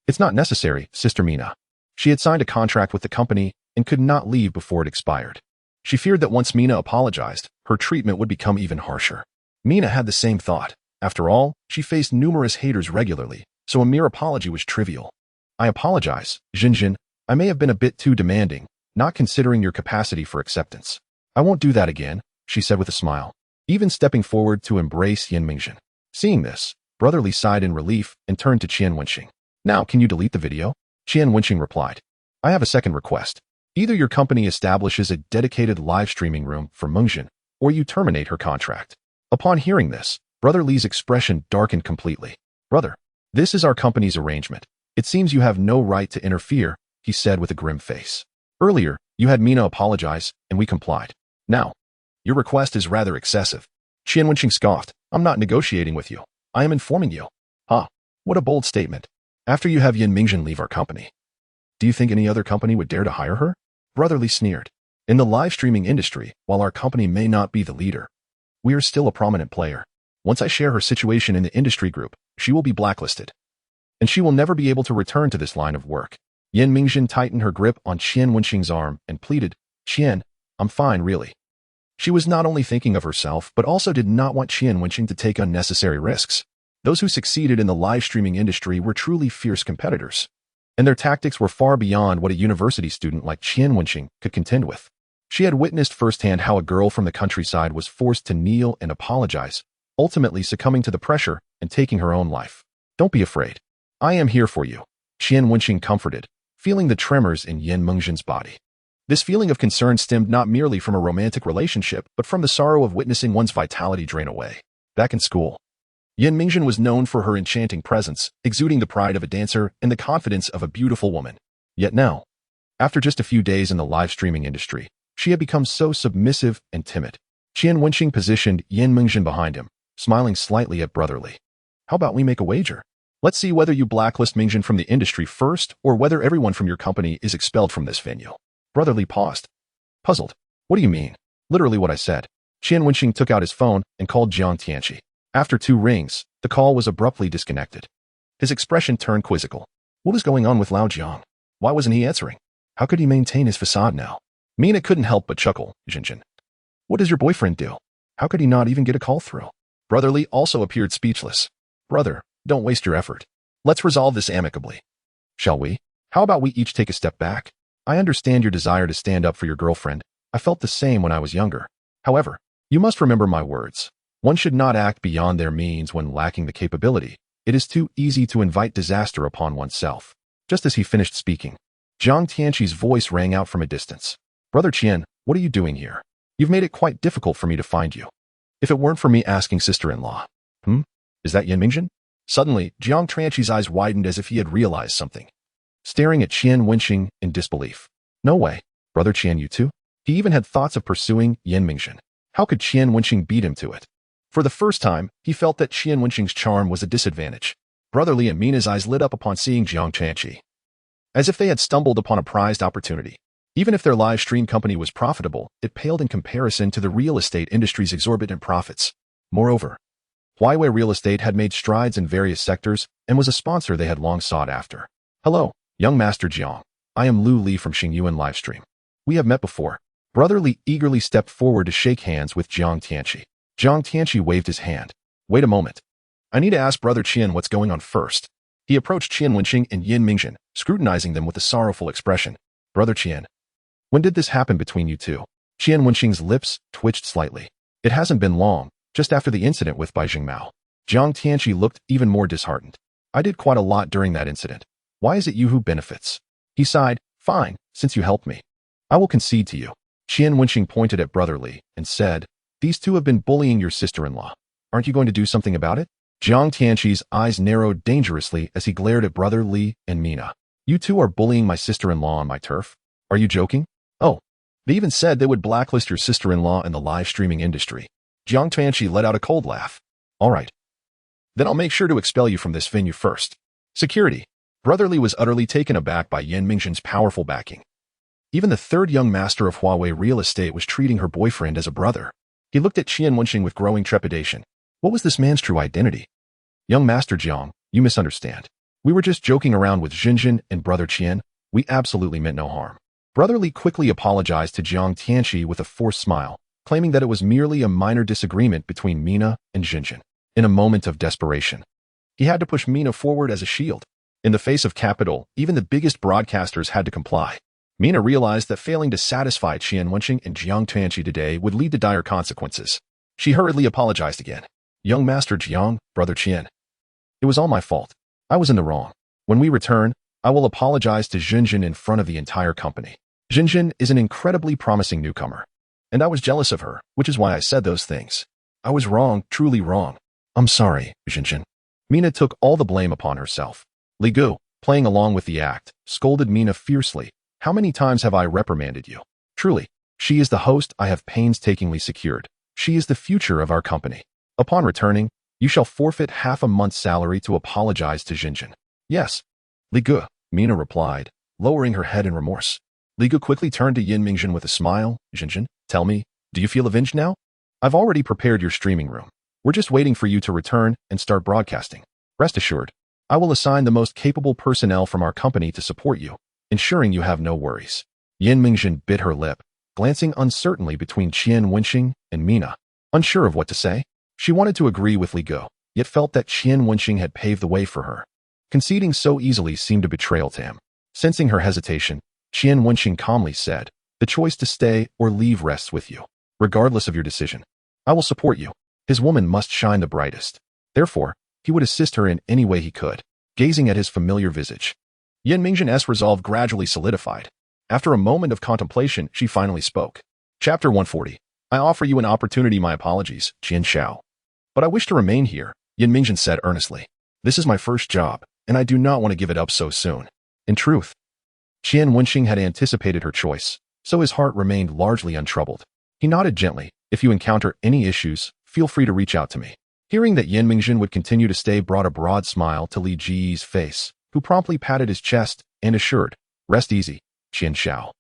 it's not necessary, Sister Mina. She had signed a contract with the company and could not leave before it expired. She feared that once Mina apologized, her treatment would become even harsher. Mina had the same thought. After all, she faced numerous haters regularly, so a mere apology was trivial. I apologize, Jinjin. I may have been a bit too demanding, not considering your capacity for acceptance. I won't do that again, she said with a smile, even stepping forward to embrace Yan Mingjin. Seeing this, Brother Li sighed in relief and turned to Qian Wenxing. Now, can you delete the video? Qian Wenxing replied. I have a second request. Either your company establishes a dedicated live streaming room for Mingjin, or you terminate her contract. Upon hearing this, Brother Li's expression darkened completely. Brother, this is our company's arrangement. It seems you have no right to interfere, he said with a grim face. Earlier, you had Mina apologize, and we complied. Now, your request is rather excessive. Qian Wenxing scoffed. I'm not negotiating with you. I am informing you. What a bold statement. After you have Yan Mingjin leave our company, do you think any other company would dare to hire her? Brother Li sneered. In the live streaming industry, while our company may not be the leader, we are still a prominent player. Once I share her situation in the industry group, she will be blacklisted, and she will never be able to return to this line of work. Yan Mingjin tightened her grip on Qian Wenxing's arm and pleaded, Qian, I'm fine, really. She was not only thinking of herself, but also did not want Qian Wenxing to take unnecessary risks. Those who succeeded in the live streaming industry were truly fierce competitors, and their tactics were far beyond what a university student like Qian Wenxing could contend with. She had witnessed firsthand how a girl from the countryside was forced to kneel and apologize, ultimately succumbing to the pressure and taking her own life. Don't be afraid. I am here for you, Qian Wenxing comforted, feeling the tremors in Yan Mingjin's body. This feeling of concern stemmed not merely from a romantic relationship, but from the sorrow of witnessing one's vitality drain away. Back in school, Yan Mingjin was known for her enchanting presence, exuding the pride of a dancer and the confidence of a beautiful woman. Yet now, after just a few days in the live streaming industry, she had become so submissive and timid. Qian Wenxing positioned Yin Mingzhen behind him, smiling slightly at Brotherly. How about we make a wager? Let's see whether you blacklist Mingzhen from the industry first or whether everyone from your company is expelled from this venue. Brotherly paused, puzzled. What do you mean? Literally what I said. Qian Wenxing took out his phone and called Jiang Tianqi. After 2 rings, the call was abruptly disconnected. His expression turned quizzical. What was going on with Lao Jiang? Why wasn't he answering? How could he maintain his facade now? Mina couldn't help but chuckle. Jinjin. What does your boyfriend do? How could he not even get a call through? Brotherly also appeared speechless. Brother, don't waste your effort. Let's resolve this amicably. Shall we? How about we each take a step back? I understand your desire to stand up for your girlfriend. I felt the same when I was younger. However, you must remember my words. One should not act beyond their means when lacking the capability. It is too easy to invite disaster upon oneself. Just as he finished speaking, Jiang Tianqi's voice rang out from a distance. Brother Qian, what are you doing here? You've made it quite difficult for me to find you. If it weren't for me asking sister-in-law. Is that Yin Mingzhen? Suddenly, Jiang Tianqi's eyes widened as if he had realized something. Staring at Qian Wenxing in disbelief. No way. Brother Qian, you too? He even had thoughts of pursuing Yin Mingzhen. How could Qian Wenxing beat him to it? For the first time, he felt that Qian Wenxing's charm was a disadvantage. Brotherly and Mina's eyes lit up upon seeing Jiang Tianqi. As if they had stumbled upon a prized opportunity. Even if their live stream company was profitable, it paled in comparison to the real estate industry's exorbitant profits. Moreover, Huawei Real Estate had made strides in various sectors and was a sponsor they had long sought after. Hello, young Master Jiang. I am Lu Li from Xingyuan Livestream. We have met before. Brotherly eagerly stepped forward to shake hands with Jiang Tianqi. Jiang Tianqi waved his hand. Wait a moment. I need to ask Brother Qian what's going on first. He approached Qian Wenxing and Yin Mingzhen, scrutinizing them with a sorrowful expression. Brother Qian. When did this happen between you two? Qian Wenxing's lips twitched slightly. It hasn't been long, just after the incident with Bai Jingmao. Jiang Tianqi looked even more disheartened. I did quite a lot during that incident. Why is it you who benefits? He sighed. Fine, since you helped me. I will concede to you. Qian Wenxing pointed at Brotherly and said, these two have been bullying your sister-in-law. Aren't you going to do something about it? Jiang Tianqi's eyes narrowed dangerously as he glared at Brotherly and Mina. You two are bullying my sister-in-law on my turf? Are you joking? Oh, they even said they would blacklist your sister-in-law in the live streaming industry. Jiang Tianqi let out a cold laugh. All right. Then I'll make sure to expel you from this venue first. Security. Brotherly was utterly taken aback by Yin Mingzhen's powerful backing. Even the third young master of Huawei Real Estate was treating her boyfriend as a brother. He looked at Qian Wenxing with growing trepidation. What was this man's true identity? Young Master Jiang, you misunderstand. We were just joking around with Jinjin and Brother Qian. We absolutely meant no harm. Brotherly quickly apologized to Jiang Tianqi with a forced smile, claiming that it was merely a minor disagreement between Mina and Jinjin. In a moment of desperation, he had to push Mina forward as a shield. In the face of capital, even the biggest broadcasters had to comply. Mina realized that failing to satisfy Qian Wenxing and Jiang Tianqi today would lead to dire consequences. She hurriedly apologized again. Young Master Jiang, Brother Qian. It was all my fault. I was in the wrong. When we return, I will apologize to Jinjin in front of the entire company. Jinjin is an incredibly promising newcomer. And I was jealous of her, which is why I said those things. I was wrong, truly wrong. I'm sorry, Jinjin. Mina took all the blame upon herself. Li Gu, playing along with the act, scolded Mina fiercely. How many times have I reprimanded you? Truly, she is the host I have painstakingly secured. She is the future of our company. Upon returning, you shall forfeit half a month's salary to apologize to Jinjin. Yes. Li Gu, Mina replied, lowering her head in remorse. Li Gu quickly turned to Yin Mingzhen with a smile. Jinjin, tell me, do you feel avenged now? I've already prepared your streaming room. We're just waiting for you to return and start broadcasting. Rest assured, I will assign the most capable personnel from our company to support you, ensuring you have no worries. Yin Mingzhen bit her lip, glancing uncertainly between Qian Wenxing and Mina. Unsure of what to say, she wanted to agree with Li Gu, yet felt that Qian Wenxing had paved the way for her. Conceding so easily seemed a betrayal to him. Sensing her hesitation, Qian Wenxing calmly said, the choice to stay or leave rests with you. Regardless of your decision, I will support you. His woman must shine the brightest. Therefore, he would assist her in any way he could. Gazing at his familiar visage, Yin Mingzhen's resolve gradually solidified. After a moment of contemplation, she finally spoke. Chapter 140. I offer you an opportunity. My apologies, Qian Xiao. But I wish to remain here, Yin Mingzhen said earnestly. This is my first job, and I do not want to give it up so soon. In truth, Qian Wenxing had anticipated her choice, so his heart remained largely untroubled. He nodded gently. If you encounter any issues, feel free to reach out to me. Hearing that Yan Mingzhen would continue to stay brought a broad smile to Li Ji's face, who promptly patted his chest and assured, "Rest easy, Qian Xiao.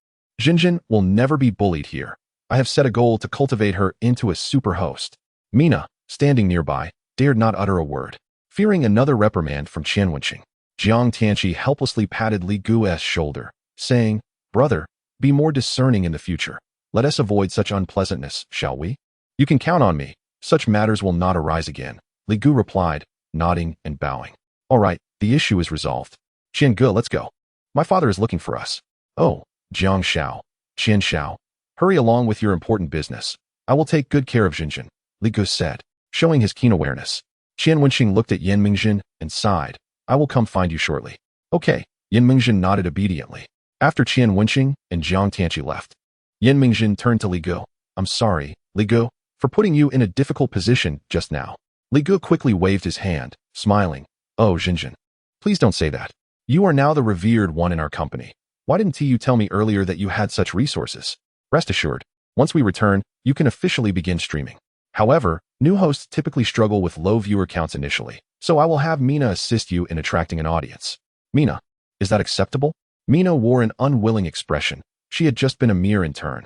Jinjin will never be bullied here. I have set a goal to cultivate her into a super host." Mina, standing nearby, dared not utter a word, fearing another reprimand from Qian Wenxing. Jiang Tianqi helplessly patted Li Gu's shoulder, saying, "Brother, be more discerning in the future. Let us avoid such unpleasantness, shall we?" "You can count on me. Such matters will not arise again," Li Gu replied, nodding and bowing. "All right, the issue is resolved. Qian Gu, let's go. My father is looking for us." "Oh, Jiang Xiao, Qian Xiao, hurry along with your important business. I will take good care of Jinjin," Li Gu said, showing his keen awareness. Qian Wenxing looked at Yan Mingzhen and sighed. "I will come find you shortly." "Okay," Yan Mingzhen nodded obediently. After Qian Wenxing and Jiang Tianqi left, Yan Mingzhen turned to Li Gu. "I'm sorry, Li Gu, for putting you in a difficult position just now." Li Gu quickly waved his hand, smiling. "Oh, Jinjin, please don't say that. You are now the revered one in our company. Why didn't you tell me earlier that you had such resources? Rest assured, once we return, you can officially begin streaming. However, new hosts typically struggle with low viewer counts initially, so I will have Mina assist you in attracting an audience." "Mina, is that acceptable?" Mina wore an unwilling expression. She had just been a mere intern,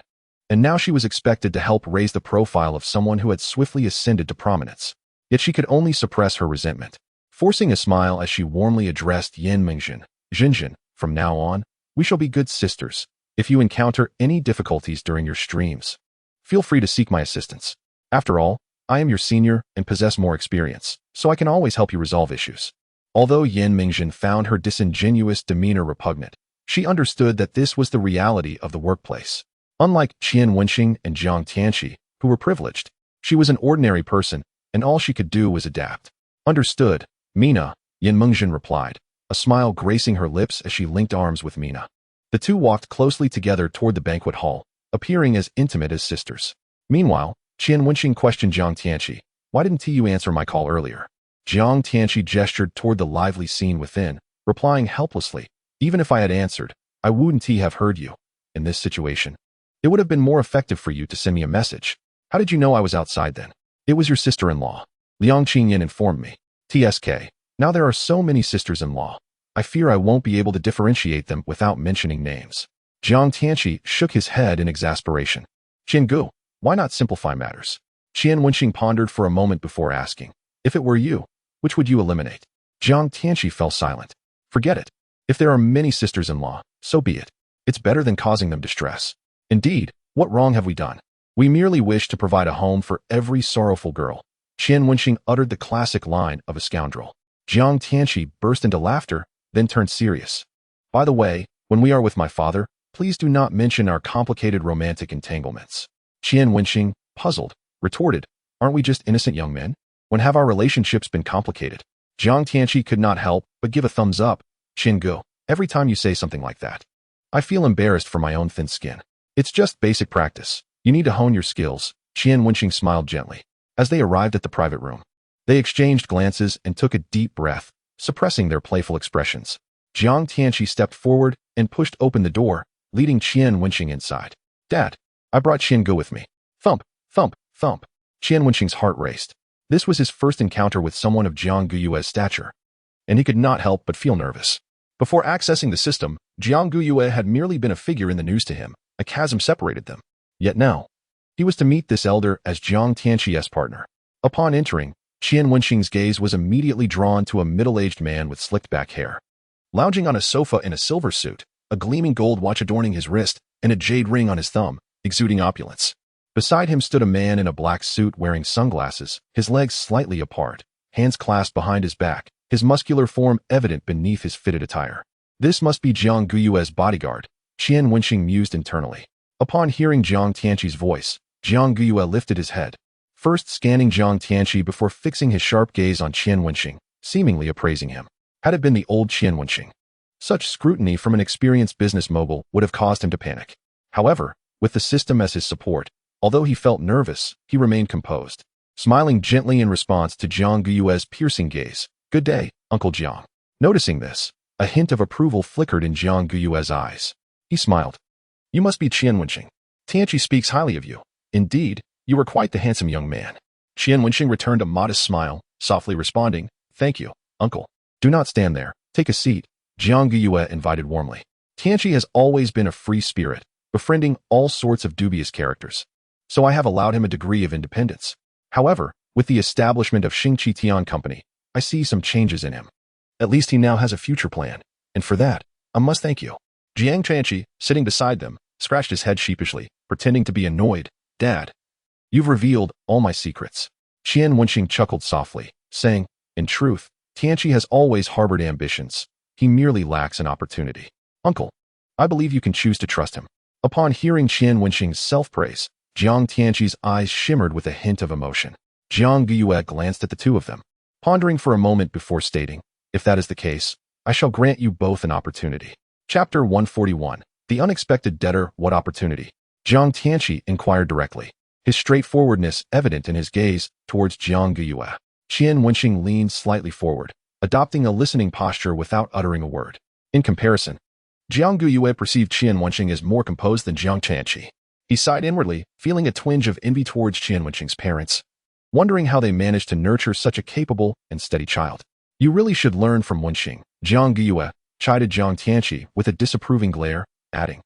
and now she was expected to help raise the profile of someone who had swiftly ascended to prominence. Yet she could only suppress her resentment, forcing a smile as she warmly addressed Yan Mingzhen. "Jinjin, from now on, we shall be good sisters. If you encounter any difficulties during your streams, feel free to seek my assistance. After all, I am your senior and possess more experience, so I can always help you resolve issues." Although Yan Mingzhen found her disingenuous demeanor repugnant, she understood that this was the reality of the workplace. Unlike Qian Wenxing and Jiang Tianqi, who were privileged, she was an ordinary person, and all she could do was adapt. "Understood, Mina," Yan Mingzhen replied, a smile gracing her lips as she linked arms with Mina. The two walked closely together toward the banquet hall, appearing as intimate as sisters. Meanwhile, Qian Wenxing questioned Jiang Tianqi, "Why didn't you answer my call earlier?" Jiang Tianqi gestured toward the lively scene within, replying helplessly, "Even if I had answered, I wouldn't have heard you. In this situation, it would have been more effective for you to send me a message. How did you know I was outside then?" "It was your sister-in-law. Liang Qingyan informed me. TSK. Now there are so many sisters-in-law. I fear I won't be able to differentiate them without mentioning names." Jiang Tianqi shook his head in exasperation. "Qian Gu, why not simplify matters?" Qian Wenxing pondered for a moment before asking, "If it were you, which would you eliminate?" Jiang Tianqi fell silent. "Forget it. If there are many sisters-in-law, so be it. It's better than causing them distress. Indeed, what wrong have we done? We merely wish to provide a home for every sorrowful girl." Qian Wenxing uttered the classic line of a scoundrel. Jiang Tianqi burst into laughter, then turned serious. "By the way, when we are with my father, please do not mention our complicated romantic entanglements." Qian Wenxing, puzzled, retorted, "Aren't we just innocent young men? When have our relationships been complicated?" Jiang Tianqi could not help but give a thumbs up. "Qian Gu, every time you say something like that, I feel embarrassed for my own thin skin. It's just basic practice. You need to hone your skills." Qian Wenxing smiled gently. As they arrived at the private room, they exchanged glances and took a deep breath, suppressing their playful expressions. Jiang Tianqi stepped forward and pushed open the door, leading Qian Wenxing inside. "Dad, I brought Qian Gu with me." Thump, thump, thump. Qian Wenxing's heart raced. This was his first encounter with someone of Jiang Guyue's stature, and he could not help but feel nervous. Before accessing the system, Jiang Guyue had merely been a figure in the news to him. A chasm separated them. Yet now, he was to meet this elder as Jiang Tianqi's partner. Upon entering, Qian Wenxing's gaze was immediately drawn to a middle-aged man with slicked back hair. Lounging on a sofa in a silver suit, a gleaming gold watch adorning his wrist, and a jade ring on his thumb, exuding opulence. Beside him stood a man in a black suit wearing sunglasses, his legs slightly apart, hands clasped behind his back, his muscular form evident beneath his fitted attire. This must be Jiang Guyue's bodyguard, Qian Wenxing mused internally. Upon hearing Jiang Tianqi's voice, Jiang Guyue lifted his head, first scanning Jiang Tianqi before fixing his sharp gaze on Qian Wenxing, seemingly appraising him. Had it been the old Qian Wenxing, such scrutiny from an experienced business mogul would have caused him to panic. However, with the system as his support, although he felt nervous, he remained composed, smiling gently in response to Jiang Guyue's piercing gaze. "Good day, Uncle Jiang." Noticing this, A hint of approval flickered in Jiang Guyue's eyes. He smiled. You must be Qian Wenxing. Tianqi speaks highly of you. Indeed, you are quite the handsome young man. Qian Wenxing returned a modest smile, softly responding, Thank you, uncle. Do not stand there. Take a seat, Jiang Guyue invited warmly. Tianqi has always been a free spirit, befriending all sorts of dubious characters. So I have allowed him a degree of independence. However, with the establishment of Xingqi Tian Company, I see some changes in him. At least he now has a future plan, and for that, I must thank you. Jiang Tianqi, sitting beside them, scratched his head sheepishly, pretending to be annoyed. Dad, you've revealed all my secrets. Qian Wenxing chuckled softly, saying, In truth, Tianqi has always harbored ambitions. He merely lacks an opportunity. Uncle, I believe you can choose to trust him. Upon hearing Qian Wenxing's self-praise, Jiang Tianqi's eyes shimmered with a hint of emotion. Jiang Guyue glanced at the two of them, pondering for a moment before stating, If that is the case, I shall grant you both an opportunity. Chapter 141. The Unexpected Debtor. What opportunity? Jiang Tianqi inquired directly, his straightforwardness evident in his gaze towards Jiang Guyue. Qian Wenxing leaned slightly forward, adopting a listening posture without uttering a word. In comparison, Jiang Guyue perceived Qian Wenxing as more composed than Jiang Tianqi. He sighed inwardly, feeling a twinge of envy towards Qian Wenxing's parents, wondering how they managed to nurture such a capable and steady child. You really should learn from Wenxing, Jiang Guyue chided Jiang Tianqi with a disapproving glare, adding,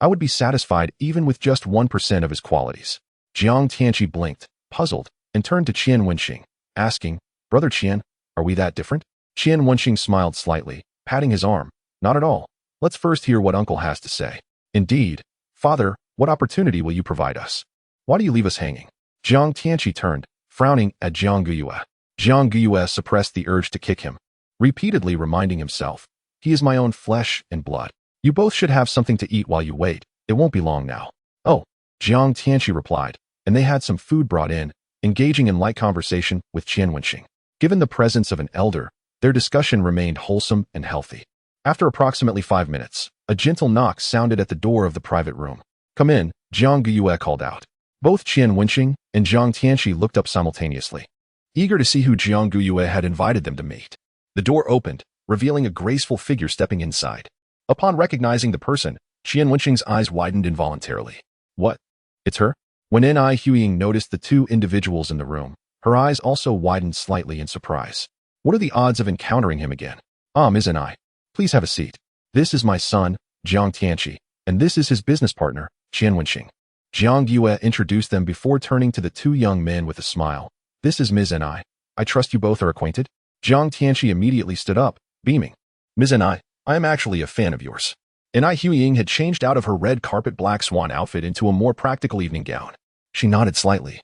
I would be satisfied even with just 1% of his qualities. Jiang Tianqi blinked, puzzled, and turned to Qian Wenxing, asking, Brother Qian, are we that different? Qian Wenxing smiled slightly, patting his arm. Not at all. Let's first hear what uncle has to say. Indeed, father, what opportunity will you provide us? Why do you leave us hanging? Jiang Tianqi turned, frowning at Jiang Guyue. Jiang Guyue suppressed the urge to kick him, repeatedly reminding himself, He is my own flesh and blood. You both should have something to eat while you wait. It won't be long now. Oh, Jiang Tianqi replied, and they had some food brought in, engaging in light conversation with Qian Wenxing. Given the presence of an elder, their discussion remained wholesome and healthy. After approximately 5 minutes, a gentle knock sounded at the door of the private room. Come in, Jiang Guyue called out. Both Qian Wenxing and Jiang Tianqi looked up simultaneously, eager to see who Jiang Guyue had invited them to meet. The door opened, revealing a graceful figure stepping inside. Upon recognizing the person, Qian Wenxing's eyes widened involuntarily. What? It's her? When Ni Huiying noticed the two individuals in the room, her eyes also widened slightly in surprise. What are the odds of encountering him again? Ms. Ni. Please have a seat. This is my son, Jiang Tianqi, and this is his business partner, Qian Wenxing. Jiang Guyue introduced them before turning to the two young men with a smile. This is Ms. Ni. I trust you both are acquainted? Jiang Tianqi immediately stood up, beaming. Ms. Ni, I am actually a fan of yours. Ni Huiying had changed out of her red carpet black swan outfit into a more practical evening gown. She nodded slightly.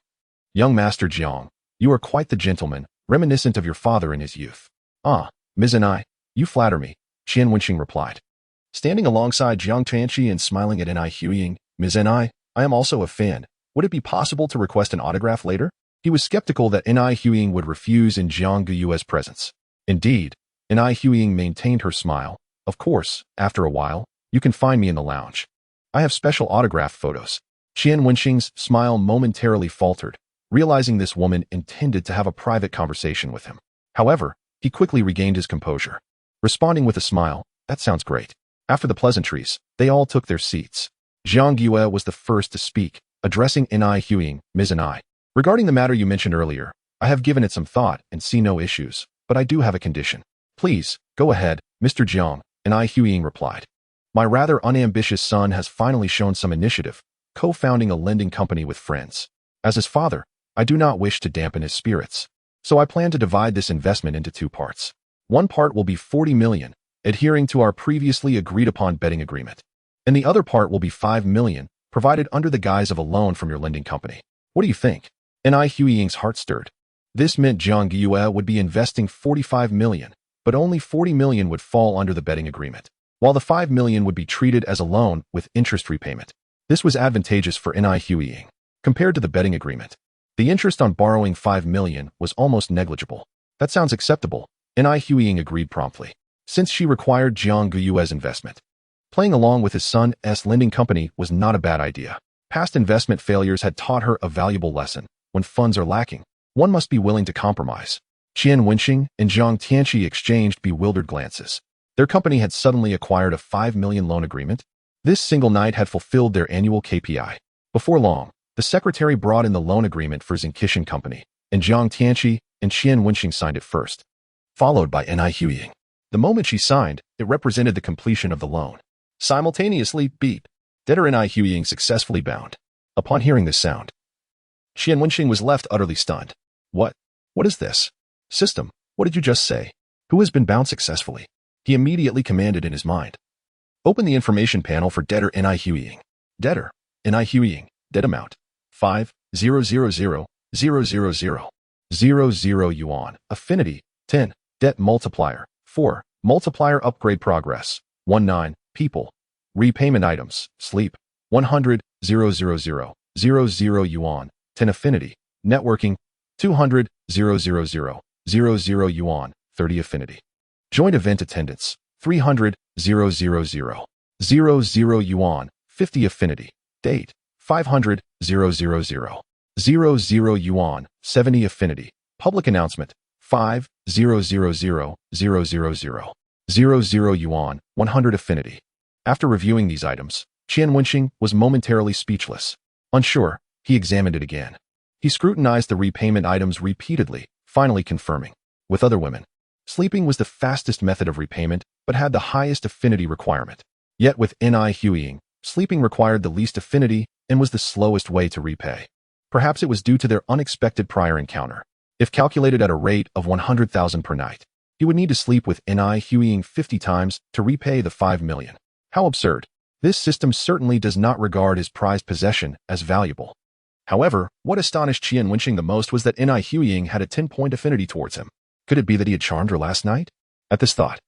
Young Master Jiang, you are quite the gentleman, reminiscent of your father in his youth. Ms. Ni, you flatter me, Qian Wenxing replied. Standing alongside Jiang Tianqi and smiling at Ni Huiying, Ms. Ni, I am also a fan. Would it be possible to request an autograph later? He was skeptical that Ni Huiying would refuse in Jiang Guyue's presence. Indeed, Ni Huiying maintained her smile. Of course, after a while, you can find me in the lounge. I have special autograph photos. Qian Wenxing's smile momentarily faltered, realizing this woman intended to have a private conversation with him. However, he quickly regained his composure, responding with a smile, that sounds great. After the pleasantries, they all took their seats. Jiang Guyue was the first to speak, addressing Ni Huiying, Ms. Ni. Regarding the matter you mentioned earlier, I have given it some thought and see no issues, but I do have a condition. Please, go ahead, Mr. Jiang, Ni Huiying replied. My rather unambitious son has finally shown some initiative, co-founding a lending company with friends. As his father, I do not wish to dampen his spirits, so I plan to divide this investment into 2 parts. One part will be 40 million, adhering to our previously agreed-upon betting agreement, and the other part will be 5 million, provided under the guise of a loan from your lending company. What do you think? Ni Huiying's heart stirred. This meant Jiang Guyue would be investing 45 million, but only 40 million would fall under the betting agreement, while the 5 million would be treated as a loan with interest repayment. This was advantageous for Ni Huiying. Compared to the betting agreement, the interest on borrowing 5 million was almost negligible. That sounds acceptable, Ni Huiying agreed promptly, since she required Jiang Guyue's investment. Playing along with his son's lending company was not a bad idea. Past investment failures had taught her a valuable lesson. When funds are lacking, one must be willing to compromise. Qian Wenxing and Jiang Tianqi exchanged bewildered glances. Their company had suddenly acquired a 5 million loan agreement. This single night had fulfilled their annual KPI. Before long, the secretary brought in the loan agreement for Qian Company, and Jiang Tianqi and Qian Wenxing signed it first, followed by Ni Huying. The moment she signed, it represented the completion of the loan. Simultaneously, beep, debtor Ni Huying successfully bound. Upon hearing this sound, Qian Wenxing was left utterly stunned. What? What is this? System, what did you just say? Who has been bound successfully? He immediately commanded in his mind. Open the information panel for debtor Ni Huying. Debtor, Ni Huying, debt amount, 5,000,000 yuan. Affinity, 10. Debt multiplier, 4. Multiplier upgrade progress, 19. People. Repayment items, sleep, 100,000 yuan. 10. Affinity, networking, 200,000 yuan. 30. Affinity. Joint event attendance, 300,000 yuan. 50. Affinity. Date, 500,000 yuan. 70. Affinity. Public announcement, 5,000 yuan. 100. Affinity. After reviewing these items, Qian Wenxing was momentarily speechless. Unsure, he examined it again. He scrutinized the repayment items repeatedly, finally confirming. With other women, sleeping was the fastest method of repayment, but had the highest affinity requirement. Yet with Ni Huying, sleeping required the least affinity and was the slowest way to repay. Perhaps it was due to their unexpected prior encounter. If calculated at a rate of 100,000 per night, he would need to sleep with Ni Huying 50 times to repay the 5 million. How absurd. This system certainly does not regard his prized possession as valuable. However, what astonished Qian Wenxing the most was that Ni Huying had a 10-point affinity towards him. Could it be that he had charmed her last night? At this thought,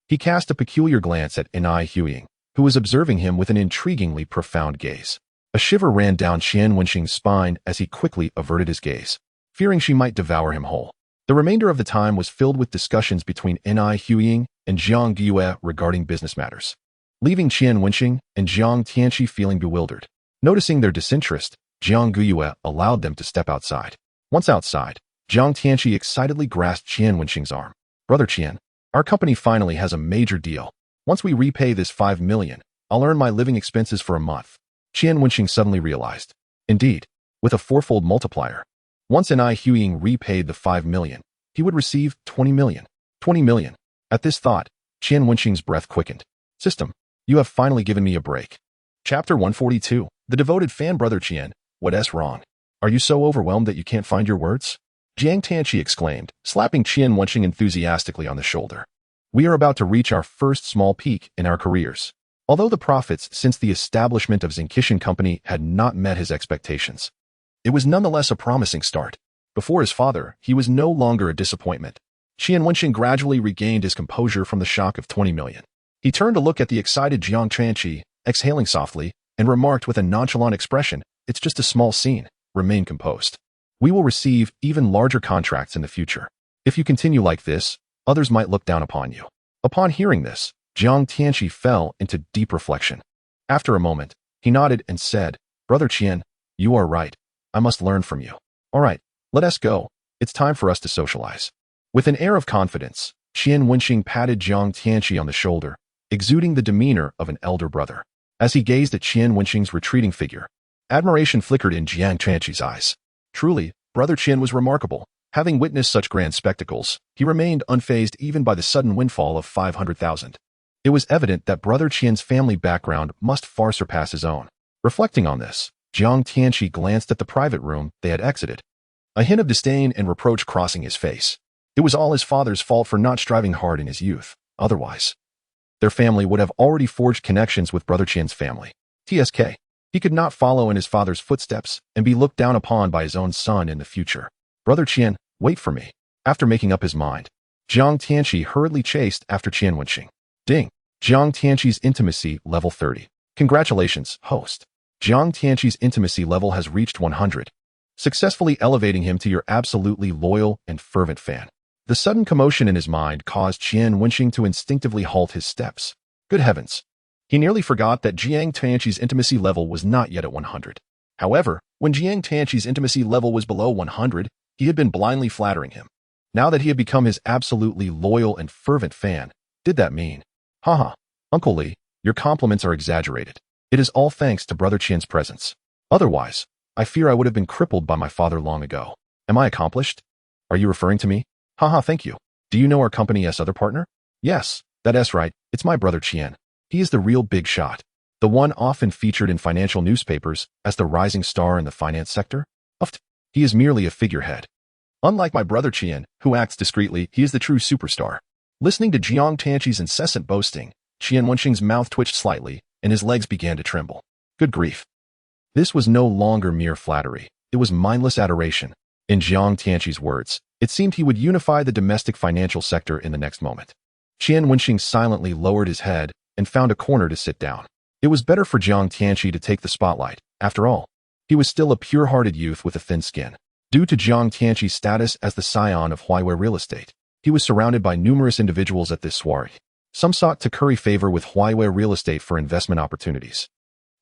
he cast a peculiar glance at Ni Huying, who was observing him with an intriguingly profound gaze. A shiver ran down Qian Wenxing's spine as he quickly averted his gaze, fearing she might devour him whole. The remainder of the time was filled with discussions between Ni Huying and Jiang Yue regarding business matters, leaving Qian Wenxing and Jiang Tianqi feeling bewildered. Noticing their disinterest, Jiang Yue allowed them to step outside. Once outside, Jiang Tianqi excitedly grasped Qian Wenxing's arm. Brother Qian, our company finally has a major deal. Once we repay this 5 million, I'll earn my living expenses for a month. Qian Wenxing suddenly realized. Indeed, with a fourfold multiplier, once Ni Huying repaid the 5 million, he would receive 20 million. 20 million. At this thought, Qian Wenxing's breath quickened. System, you have finally given me a break. Chapter 142. The devoted fan. Brother Qian, what's wrong? Are you so overwhelmed that you can't find your words? Jiang Tianqi exclaimed, slapping Qian Wenxing enthusiastically on the shoulder. We are about to reach our first small peak in our careers. Although the profits since the establishment of Qian Company had not met his expectations, it was nonetheless a promising start. Before his father, he was no longer a disappointment. Qian Wenxing gradually regained his composure from the shock of 20 million. He turned to look at the excited Jiang Tianqi, exhaling softly, and remarked with a nonchalant expression, it's just a small scene. Remain composed. We will receive even larger contracts in the future. If you continue like this, others might look down upon you. Upon hearing this, Jiang Tianqi fell into deep reflection. After a moment, he nodded and said, Brother Qian, you are right. I must learn from you. All right, let us go. It's time for us to socialize. With an air of confidence, Qian Wenxing patted Jiang Tianqi on the shoulder, exuding the demeanor of an elder brother. As he gazed at Qian Wenxing's retreating figure, admiration flickered in Jiang Tianqi's eyes. Truly, Brother Qian was remarkable. Having witnessed such grand spectacles, he remained unfazed even by the sudden windfall of 500,000. It was evident that Brother Qian's family background must far surpass his own. Reflecting on this, Jiang Tianqi glanced at the private room they had exited, a hint of disdain and reproach crossing his face. It was all his father's fault for not striving hard in his youth. Otherwise, their family would have already forged connections with Brother Qian's family. TSK. He could not follow in his father's footsteps and be looked down upon by his own son in the future. Brother Qian, wait for me. After making up his mind, Jiang Tianqi hurriedly chased after Qian Wenxing. Ding. Jiang Tianqi's intimacy level 30. Congratulations, host. Jiang Tianqi's intimacy level has reached 100, successfully elevating him to your absolutely loyal and fervent fan. The sudden commotion in his mind caused Qian Wenxing to instinctively halt his steps. Good heavens. He nearly forgot that Jiang Tianqi's intimacy level was not yet at 100. However, when Jiang Tianqi's intimacy level was below 100, he had been blindly flattering him. Now that he had become his absolutely loyal and fervent fan, did that mean Haha, Uncle Li, your compliments are exaggerated. It is all thanks to Brother Qian's presence. Otherwise, I fear I would have been crippled by my father long ago. Am I accomplished? Are you referring to me? Haha, thank you. Do you know our company's other partner? Yes, that's right, it's my brother Qian. He is the real big shot. The one often featured in financial newspapers as the rising star in the finance sector? He is merely a figurehead. Unlike my brother Qian, who acts discreetly, he is the true superstar. Listening to Jiang Tanqi's incessant boasting, Qian Wenxing's mouth twitched slightly, and his legs began to tremble. Good grief. This was no longer mere flattery. It was mindless adoration. In Jiang Tanqi's words, it seemed he would unify the domestic financial sector in the next moment. Qian Wenxing silently lowered his head and found a corner to sit down. It was better for Jiang Tanqi to take the spotlight. After all, he was still a pure-hearted youth with a thin skin. Due to Jiang Tanqi's status as the scion of Huawei real estate, he was surrounded by numerous individuals at this soiree. Some sought to curry favor with Huawei real estate for investment opportunities,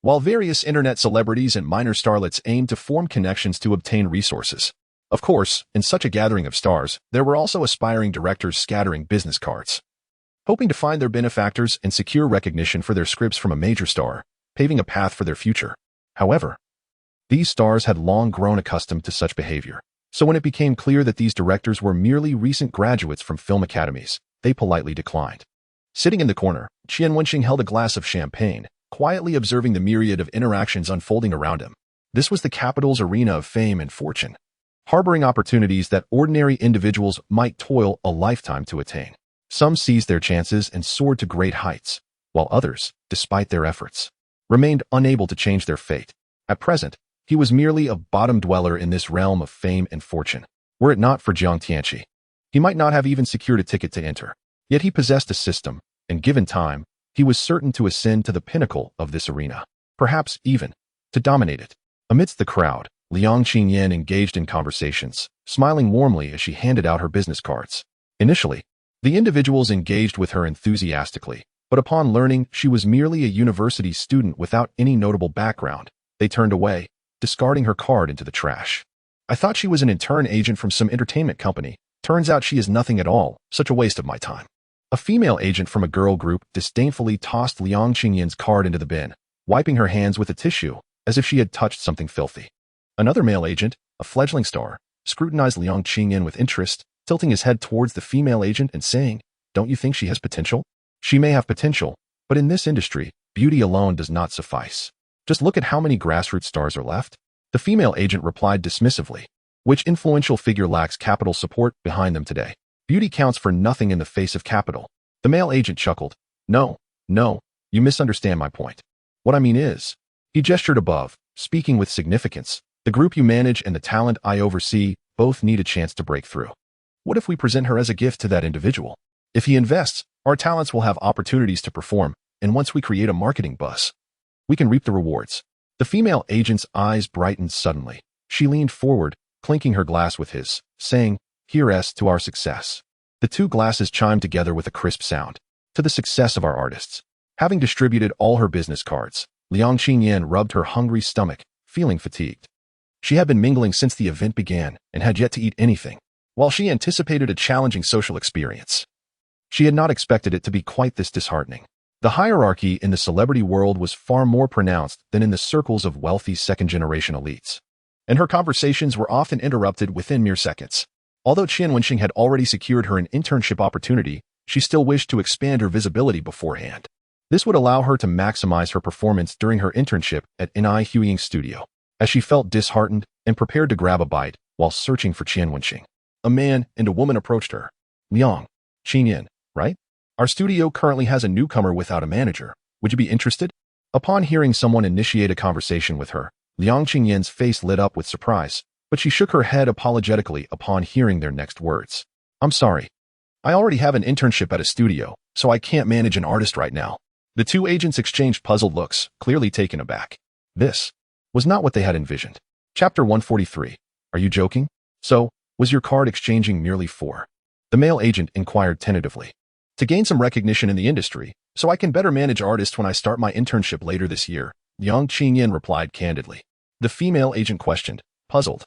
while various internet celebrities and minor starlets aimed to form connections to obtain resources. Of course, in such a gathering of stars, there were also aspiring directors scattering business cards, hoping to find their benefactors and secure recognition for their scripts from a major star, paving a path for their future. However, these stars had long grown accustomed to such behavior, so when it became clear that these directors were merely recent graduates from film academies, they politely declined. Sitting in the corner, Qian Wenxing held a glass of champagne, quietly observing the myriad of interactions unfolding around him. This was the capital's arena of fame and fortune, harboring opportunities that ordinary individuals might toil a lifetime to attain. Some seized their chances and soared to great heights, while others, despite their efforts, remained unable to change their fate. At present, he was merely a bottom dweller in this realm of fame and fortune. Were it not for Jiang Tanqi, he might not have even secured a ticket to enter. Yet he possessed a system, and given time, he was certain to ascend to the pinnacle of this arena, perhaps even to dominate it. Amidst the crowd, Liang Qingyan engaged in conversations, smiling warmly as she handed out her business cards. Initially, the individuals engaged with her enthusiastically, but upon learning she was merely a university student without any notable background, they turned away, discarding her card into the trash. I thought she was an intern agent from some entertainment company. Turns out she is nothing at all. Such a waste of my time. A female agent from a girl group disdainfully tossed Liang Qingyan's card into the bin, wiping her hands with a tissue, as if she had touched something filthy. Another male agent, a fledgling star, scrutinized Liang Qingyan with interest, tilting his head towards the female agent and saying, "Don't you think she has potential?" She may have potential, but in this industry, beauty alone does not suffice. Just look at how many grassroots stars are left. The female agent replied dismissively, which influential figure lacks capital support behind them today? Beauty counts for nothing in the face of capital. The male agent chuckled. No, you misunderstand my point. What I mean is, he gestured above, speaking with significance, the group you manage and the talent I oversee both need a chance to break through. What if we present her as a gift to that individual? If he invests, our talents will have opportunities to perform, and once we create a marketing buzz, we can reap the rewards. The female agent's eyes brightened suddenly. She leaned forward, clinking her glass with his, saying, "Here's to our success." The two glasses chimed together with a crisp sound. To the success of our artists. Having distributed all her business cards, Liang Qingyan rubbed her hungry stomach, feeling fatigued. She had been mingling since the event began and had yet to eat anything. While she anticipated a challenging social experience, she had not expected it to be quite this disheartening. The hierarchy in the celebrity world was far more pronounced than in the circles of wealthy second-generation elites, and her conversations were often interrupted within mere seconds. Although Qian Wenxing had already secured her an internship opportunity, she still wished to expand her visibility beforehand. This would allow her to maximize her performance during her internship at Ni Huying's studio. As she felt disheartened and prepared to grab a bite while searching for Qian Wenxing, a man and a woman approached her. "Liang Qingyan, right? Our studio currently has a newcomer without a manager. Would you be interested?" Upon hearing someone initiate a conversation with her, Liang Qingyan's face lit up with surprise, but she shook her head apologetically upon hearing their next words. "I'm sorry. I already have an internship at a studio, so I can't manage an artist right now." The two agents exchanged puzzled looks, clearly taken aback. This was not what they had envisioned. Chapter 143. Are you joking? So, was your card exchanging merely for? The male agent inquired tentatively. To gain some recognition in the industry, so I can better manage artists when I start my internship later this year, Liang Qingyan replied candidly. The female agent questioned, puzzled.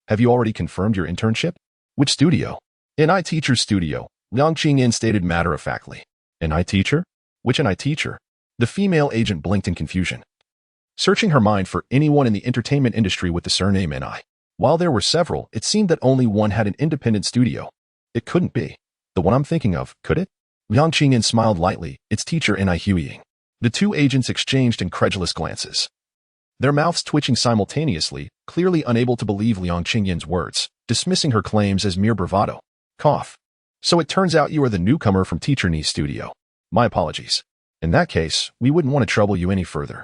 Have you already confirmed your internship? Which studio? Ni Teacher's studio, Liang Qingyan stated matter-of-factly. Ni Teacher? Which NI teacher? The female agent blinked in confusion, searching her mind for anyone in the entertainment industry with the surname NI. While there were several, it seemed that only one had an independent studio. It couldn't be the one I'm thinking of, could it? Liang Qingyan smiled lightly. It's teacher NI Huying. The two agents exchanged incredulous glances, their mouths twitching simultaneously, clearly unable to believe Liang Qingyan's words, dismissing her claims as mere bravado. Cough. So it turns out you are the newcomer from Teacher Ni's studio. My apologies. In that case, we wouldn't want to trouble you any further.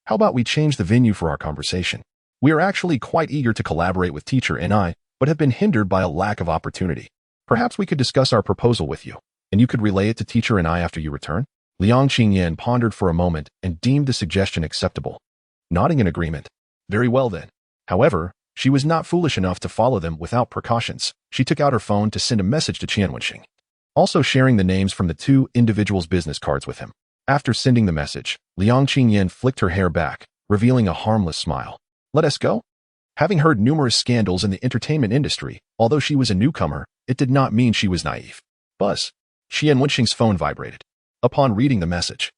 How about we change the venue for our conversation? We are actually quite eager to collaborate with Teacher NI, but have been hindered by a lack of opportunity. Perhaps we could discuss our proposal with you, and you could relay it to Teacher NI after you return? Liang Qingyan pondered for a moment and deemed the suggestion acceptable. Nodding in agreement. Very well then. However, she was not foolish enough to follow them without precautions. She took out her phone to send a message to Qian Wenxing, also sharing the names from the two individuals' business cards with him. After sending the message, Liang Qingyan flicked her hair back, revealing a harmless smile. Let us go? Having heard numerous scandals in the entertainment industry, although she was a newcomer, it did not mean she was naive. Buzz. Qian Wenxing's phone vibrated. Upon reading the message,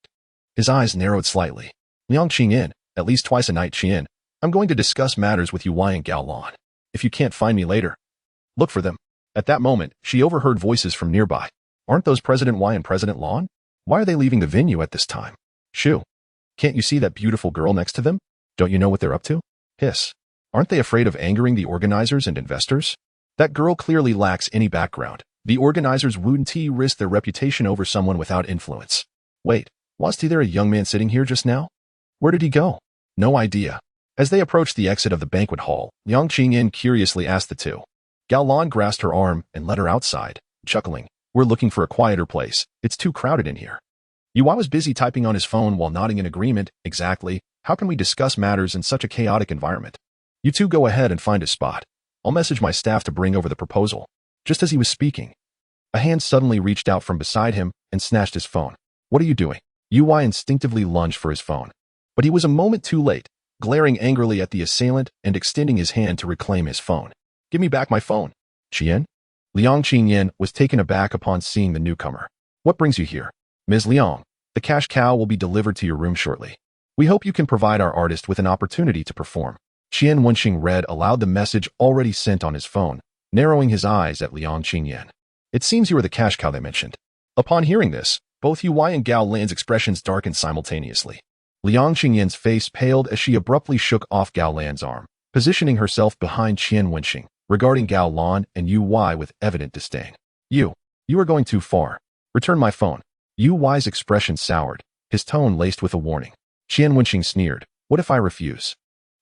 his eyes narrowed slightly. Liang Qingyan, at least twice a night, Qian. I'm going to discuss matters with you Wai and Gao Lan. If you can't find me later, look for them. At that moment, she overheard voices from nearby. Aren't those President Wai and President Lan? Why are they leaving the venue at this time? Shoo. Can't you see that beautiful girl next to them? Don't you know what they're up to? Hiss. Aren't they afraid of angering the organizers and investors? That girl clearly lacks any background. The organizers wouldn't risk their reputation over someone without influence. Wait, wasn't there a young man sitting here just now? Where did he go? No idea. As they approached the exit of the banquet hall, Liang Qingyan curiously asked the two. Gao Lan grasped her arm and led her outside, chuckling. We're looking for a quieter place. It's too crowded in here. Yuan was busy typing on his phone while nodding in agreement. Exactly. How can we discuss matters in such a chaotic environment? You two go ahead and find a spot. I'll message my staff to bring over the proposal. Just as he was speaking, a hand suddenly reached out from beside him and snatched his phone. What are you doing? Yuan instinctively lunged for his phone, but he was a moment too late, glaring angrily at the assailant and extending his hand to reclaim his phone. Give me back my phone. Qian? Liang Qingyan was taken aback upon seeing the newcomer. What brings you here? Ms. Liang, the cash cow will be delivered to your room shortly. We hope you can provide our artist with an opportunity to perform. Qian Wenxing read aloud the message already sent on his phone, narrowing his eyes at Liang Qingyan. It seems you are the cash cow they mentioned. Upon hearing this, both Yuan and Gao Lan's expressions darkened simultaneously. Liang Qingyan's face paled as she abruptly shook off Gao Lan's arm, positioning herself behind Qian Wenxing, regarding Gao Lan and Yu Wai with evident disdain. You are going too far. Return my phone. Yu Wai's expression soured, his tone laced with a warning. Qian Wenxing sneered. What if I refuse?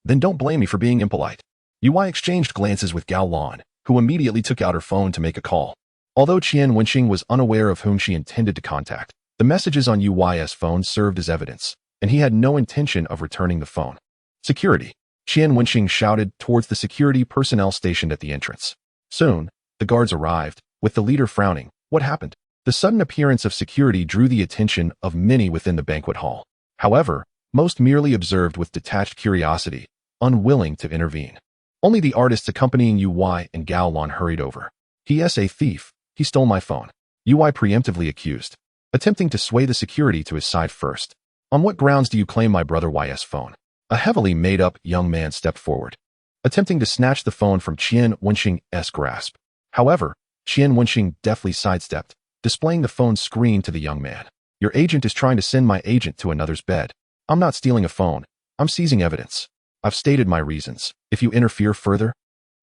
Then don't blame me for being impolite. Yu Wai exchanged glances with Gao Lan, who immediately took out her phone to make a call. Although Qian Wenxing was unaware of whom she intended to contact, the messages on Yu Wai's phone served as evidence, and he had no intention of returning the phone. Security. Qian Wenxing shouted towards the security personnel stationed at the entrance. Soon, the guards arrived, with the leader frowning. What happened? The sudden appearance of security drew the attention of many within the banquet hall. However, most merely observed with detached curiosity, unwilling to intervene. Only the artists accompanying Yu Wai and Gao Lan hurried over. He is a thief. He stole my phone. Yu Wai preemptively accused, attempting to sway the security to his side first. On what grounds do you claim my brother Y's phone? A heavily made-up young man stepped forward, attempting to snatch the phone from Qian Wenxing's grasp. However, Qian Wenxing deftly sidestepped, displaying the phone's screen to the young man. Your agent is trying to send my agent to another's bed. I'm not stealing a phone. I'm seizing evidence. I've stated my reasons. If you interfere further,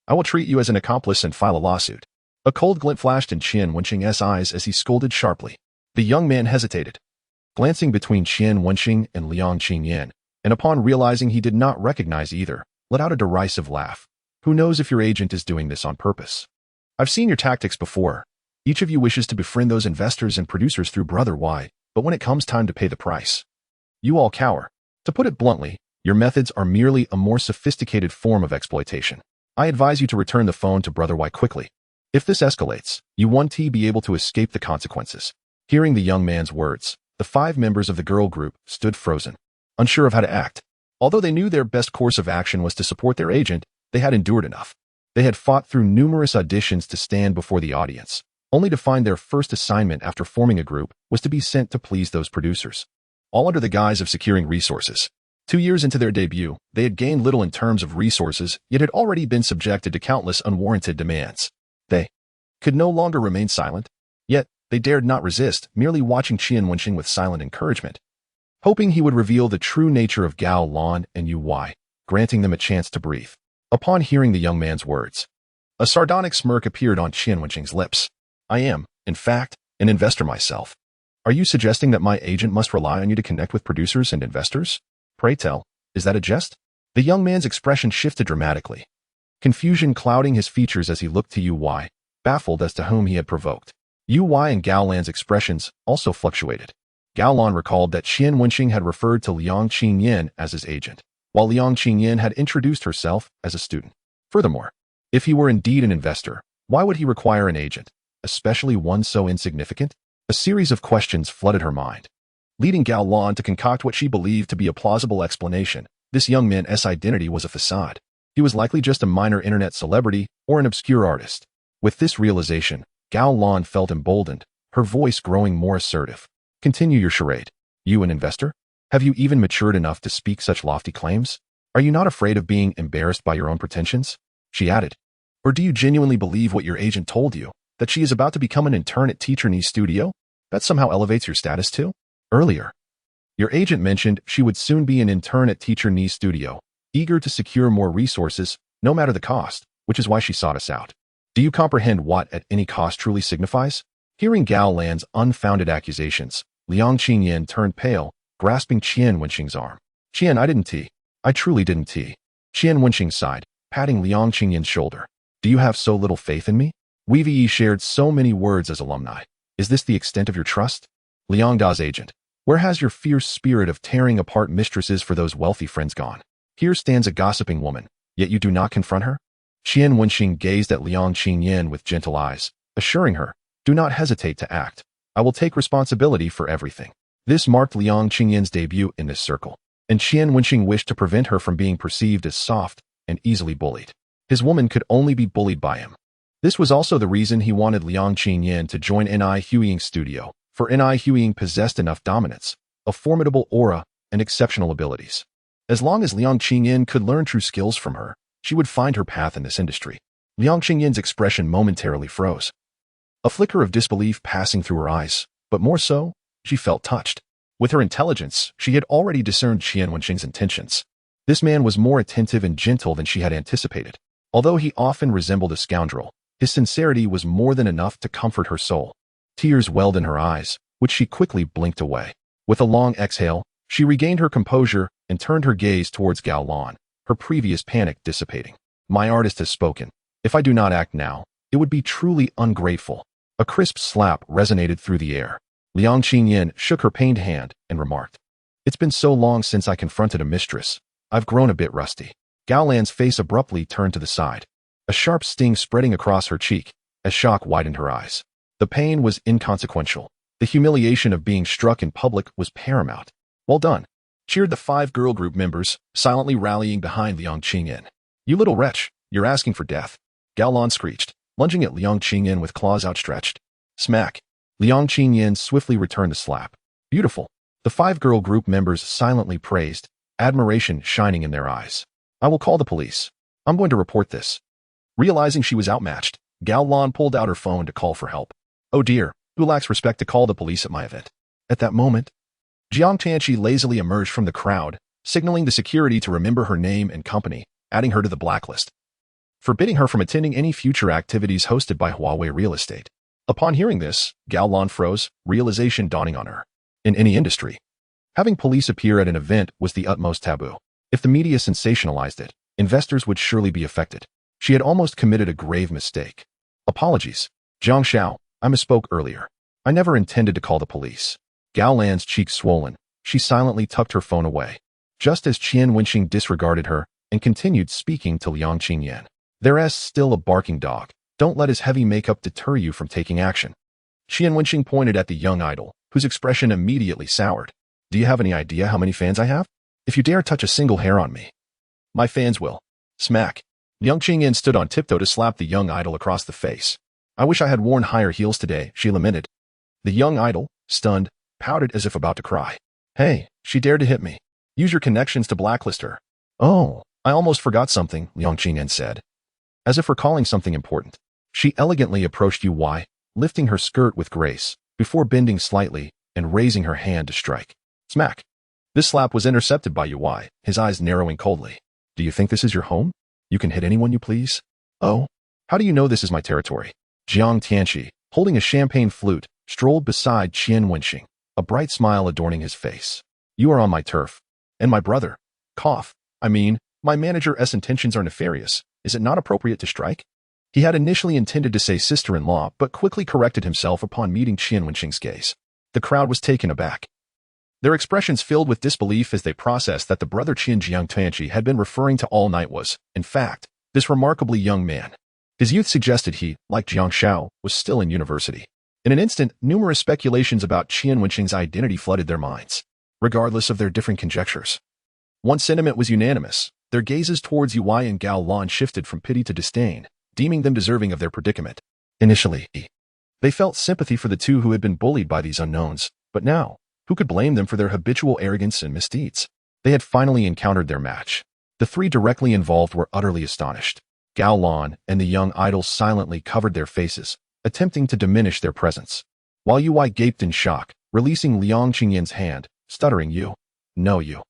I will treat you as an accomplice and file a lawsuit. A cold glint flashed in Qian Wenxing's eyes as he scolded sharply. The young man hesitated, glancing between Qian Wenxing and Liang Qingyan, and upon realizing he did not recognize either, let out a derisive laugh. Who knows if your agent is doing this on purpose? I've seen your tactics before. Each of you wishes to befriend those investors and producers through Brother Y, but when it comes time to pay the price, you all cower. To put it bluntly, your methods are merely a more sophisticated form of exploitation. I advise you to return the phone to Brother Y quickly. If this escalates, you won't be able to escape the consequences. Hearing the young man's words, the 5 members of the girl group stood frozen, unsure of how to act. Although they knew their best course of action was to support their agent, they had endured enough. They had fought through numerous auditions to stand before the audience, only to find their first assignment after forming a group was to be sent to please those producers, all under the guise of securing resources. 2 years into their debut, they had gained little in terms of resources, yet had already been subjected to countless unwarranted demands. They could no longer remain silent, yet they dared not resist, merely watching Qian Wenxing with silent encouragement, hoping he would reveal the true nature of Gao Lan and Uy, granting them a chance to breathe. Upon hearing the young man's words, a sardonic smirk appeared on Qian Wenxing's lips. I am, in fact, an investor myself. Are you suggesting that my agent must rely on you to connect with producers and investors? Pray tell, is that a jest? The young man's expression shifted dramatically, confusion clouding his features as he looked to Uy, baffled as to whom he had provoked. Uy and Gao Lan's expressions also fluctuated. Gao Lan recalled that Qian Wenxing had referred to Liang Qingyan as his agent, while Liang Qingyan had introduced herself as a student. Furthermore, if he were indeed an investor, why would he require an agent, especially one so insignificant? A series of questions flooded her mind, leading Gao Lan to concoct what she believed to be a plausible explanation. This young man's identity was a facade. He was likely just a minor internet celebrity or an obscure artist. With this realization, Gao Lan felt emboldened, her voice growing more assertive. Continue your charade. You an investor? Have you even matured enough to speak such lofty claims? Are you not afraid of being embarrassed by your own pretensions? She added. Or do you genuinely believe what your agent told you, that she is about to become an intern at Teacher Ni's studio? That somehow elevates your status too? Earlier, your agent mentioned she would soon be an intern at Teacher Ni's studio, eager to secure more resources, no matter the cost, which is why she sought us out. Do you comprehend what at any cost truly signifies? Hearing Gao Lan's unfounded accusations, Liang Qingyan turned pale, grasping Qian Wenxing's arm. Qian, I truly didn't. Qian Wenxing sighed, patting Liang Qingyan's shoulder. Do you have so little faith in me? We've shared so many words as alumni. Is this the extent of your trust? Liang Da's agent, where has your fierce spirit of tearing apart mistresses for those wealthy friends gone? Here stands a gossiping woman, yet you do not confront her? Qian Wenxing gazed at Liang Qingyan with gentle eyes, assuring her, do not hesitate to act. I will take responsibility for everything. This marked Liang Qingyan's debut in this circle, and Qian Wenxing wished to prevent her from being perceived as soft and easily bullied. His woman could only be bullied by him. This was also the reason he wanted Liang Qingyan to join Ni Huiying's studio, for Ni Huiying possessed enough dominance, a formidable aura, and exceptional abilities. As long as Liang Qingyan could learn true skills from her, she would find her path in this industry. Liang Qingyan's expression momentarily froze, a flicker of disbelief passing through her eyes, but more so, she felt touched. With her intelligence, she had already discerned Qian Wenxing's intentions. This man was more attentive and gentle than she had anticipated. Although he often resembled a scoundrel, his sincerity was more than enough to comfort her soul. Tears welled in her eyes, which she quickly blinked away. With a long exhale, she regained her composure and turned her gaze towards Gao Lan, her previous panic dissipating. My artist has spoken. If I do not act now, it would be truly ungrateful. A crisp slap resonated through the air. Liang Qingyan shook her pained hand and remarked, it's been so long since I confronted a mistress. I've grown a bit rusty. Gao Lan's face abruptly turned to the side, a sharp sting spreading across her cheek as shock widened her eyes. The pain was inconsequential. The humiliation of being struck in public was paramount. Well done, cheered the 5 girl group members, silently rallying behind Liang Qingyan. You little wretch, you're asking for death. Gao Lan screeched, lunging at Liang Qingyan with claws outstretched. Smack. Liang Qingyan swiftly returned the slap. Beautiful. The 5 girl group members silently praised, admiration shining in their eyes. I will call the police. I'm going to report this. Realizing she was outmatched, Gao Lan pulled out her phone to call for help. Oh dear, who lacks respect to call the police at my event? At that moment, Jiang Tianqi lazily emerged from the crowd, signaling the security to remember her name and company, adding her to the blacklist, forbidding her from attending any future activities hosted by Huawei Real Estate. Upon hearing this, Gao Lan froze, realization dawning on her. In any industry, having police appear at an event was the utmost taboo. If the media sensationalized it, investors would surely be affected. She had almost committed a grave mistake. Apologies. Zhang Xiao, I misspoke earlier. I never intended to call the police. Gao Lan's cheeks swollen, she silently tucked her phone away, just as Qian Wenxing disregarded her and continued speaking to Liang Qingyan. There's still a barking dog. Don't let his heavy makeup deter you from taking action. Qian Wenxing pointed at the young idol, whose expression immediately soured. Do you have any idea how many fans I have? If you dare touch a single hair on me, my fans will. Smack. Liang Qingyan stood on tiptoe to slap the young idol across the face. I wish I had worn higher heels today, she lamented. The young idol, stunned, pouted as if about to cry. Hey, she dared to hit me. Use your connections to blacklist her. Oh, I almost forgot something, Liang Qingyan said, as if recalling something important. She elegantly approached Ui, lifting her skirt with grace, before bending slightly and raising her hand to strike. Smack. This slap was intercepted by Ui, his eyes narrowing coldly. Do you think this is your home? You can hit anyone you please? Oh, how do you know this is my territory? Jiang Tianqi, holding a champagne flute, strolled beside Qian Wenxing, a bright smile adorning his face. You are on my turf. And my brother. Cough. My manager's intentions are nefarious. Is it not appropriate to strike? He had initially intended to say sister-in-law, but quickly corrected himself upon meeting Qian Wenxing's gaze. The crowd was taken aback. Their expressions filled with disbelief as they processed that the brother Qian Jiang Tianqi had been referring to all night was, in fact, this remarkably young man. His youth suggested he, like Jiang Shao, was still in university. In an instant, numerous speculations about Qian Wenxing's identity flooded their minds, regardless of their different conjectures. One sentiment was unanimous. Their gazes towards Ui and Gao Lan shifted from pity to disdain, deeming them deserving of their predicament. Initially, they felt sympathy for the two who had been bullied by these unknowns, but now, who could blame them for their habitual arrogance and misdeeds? They had finally encountered their match. The three directly involved were utterly astonished. Gao Lan and the young idol silently covered their faces, attempting to diminish their presence, while Ui gaped in shock, releasing Liang Qingyan's hand, stuttering you. No you.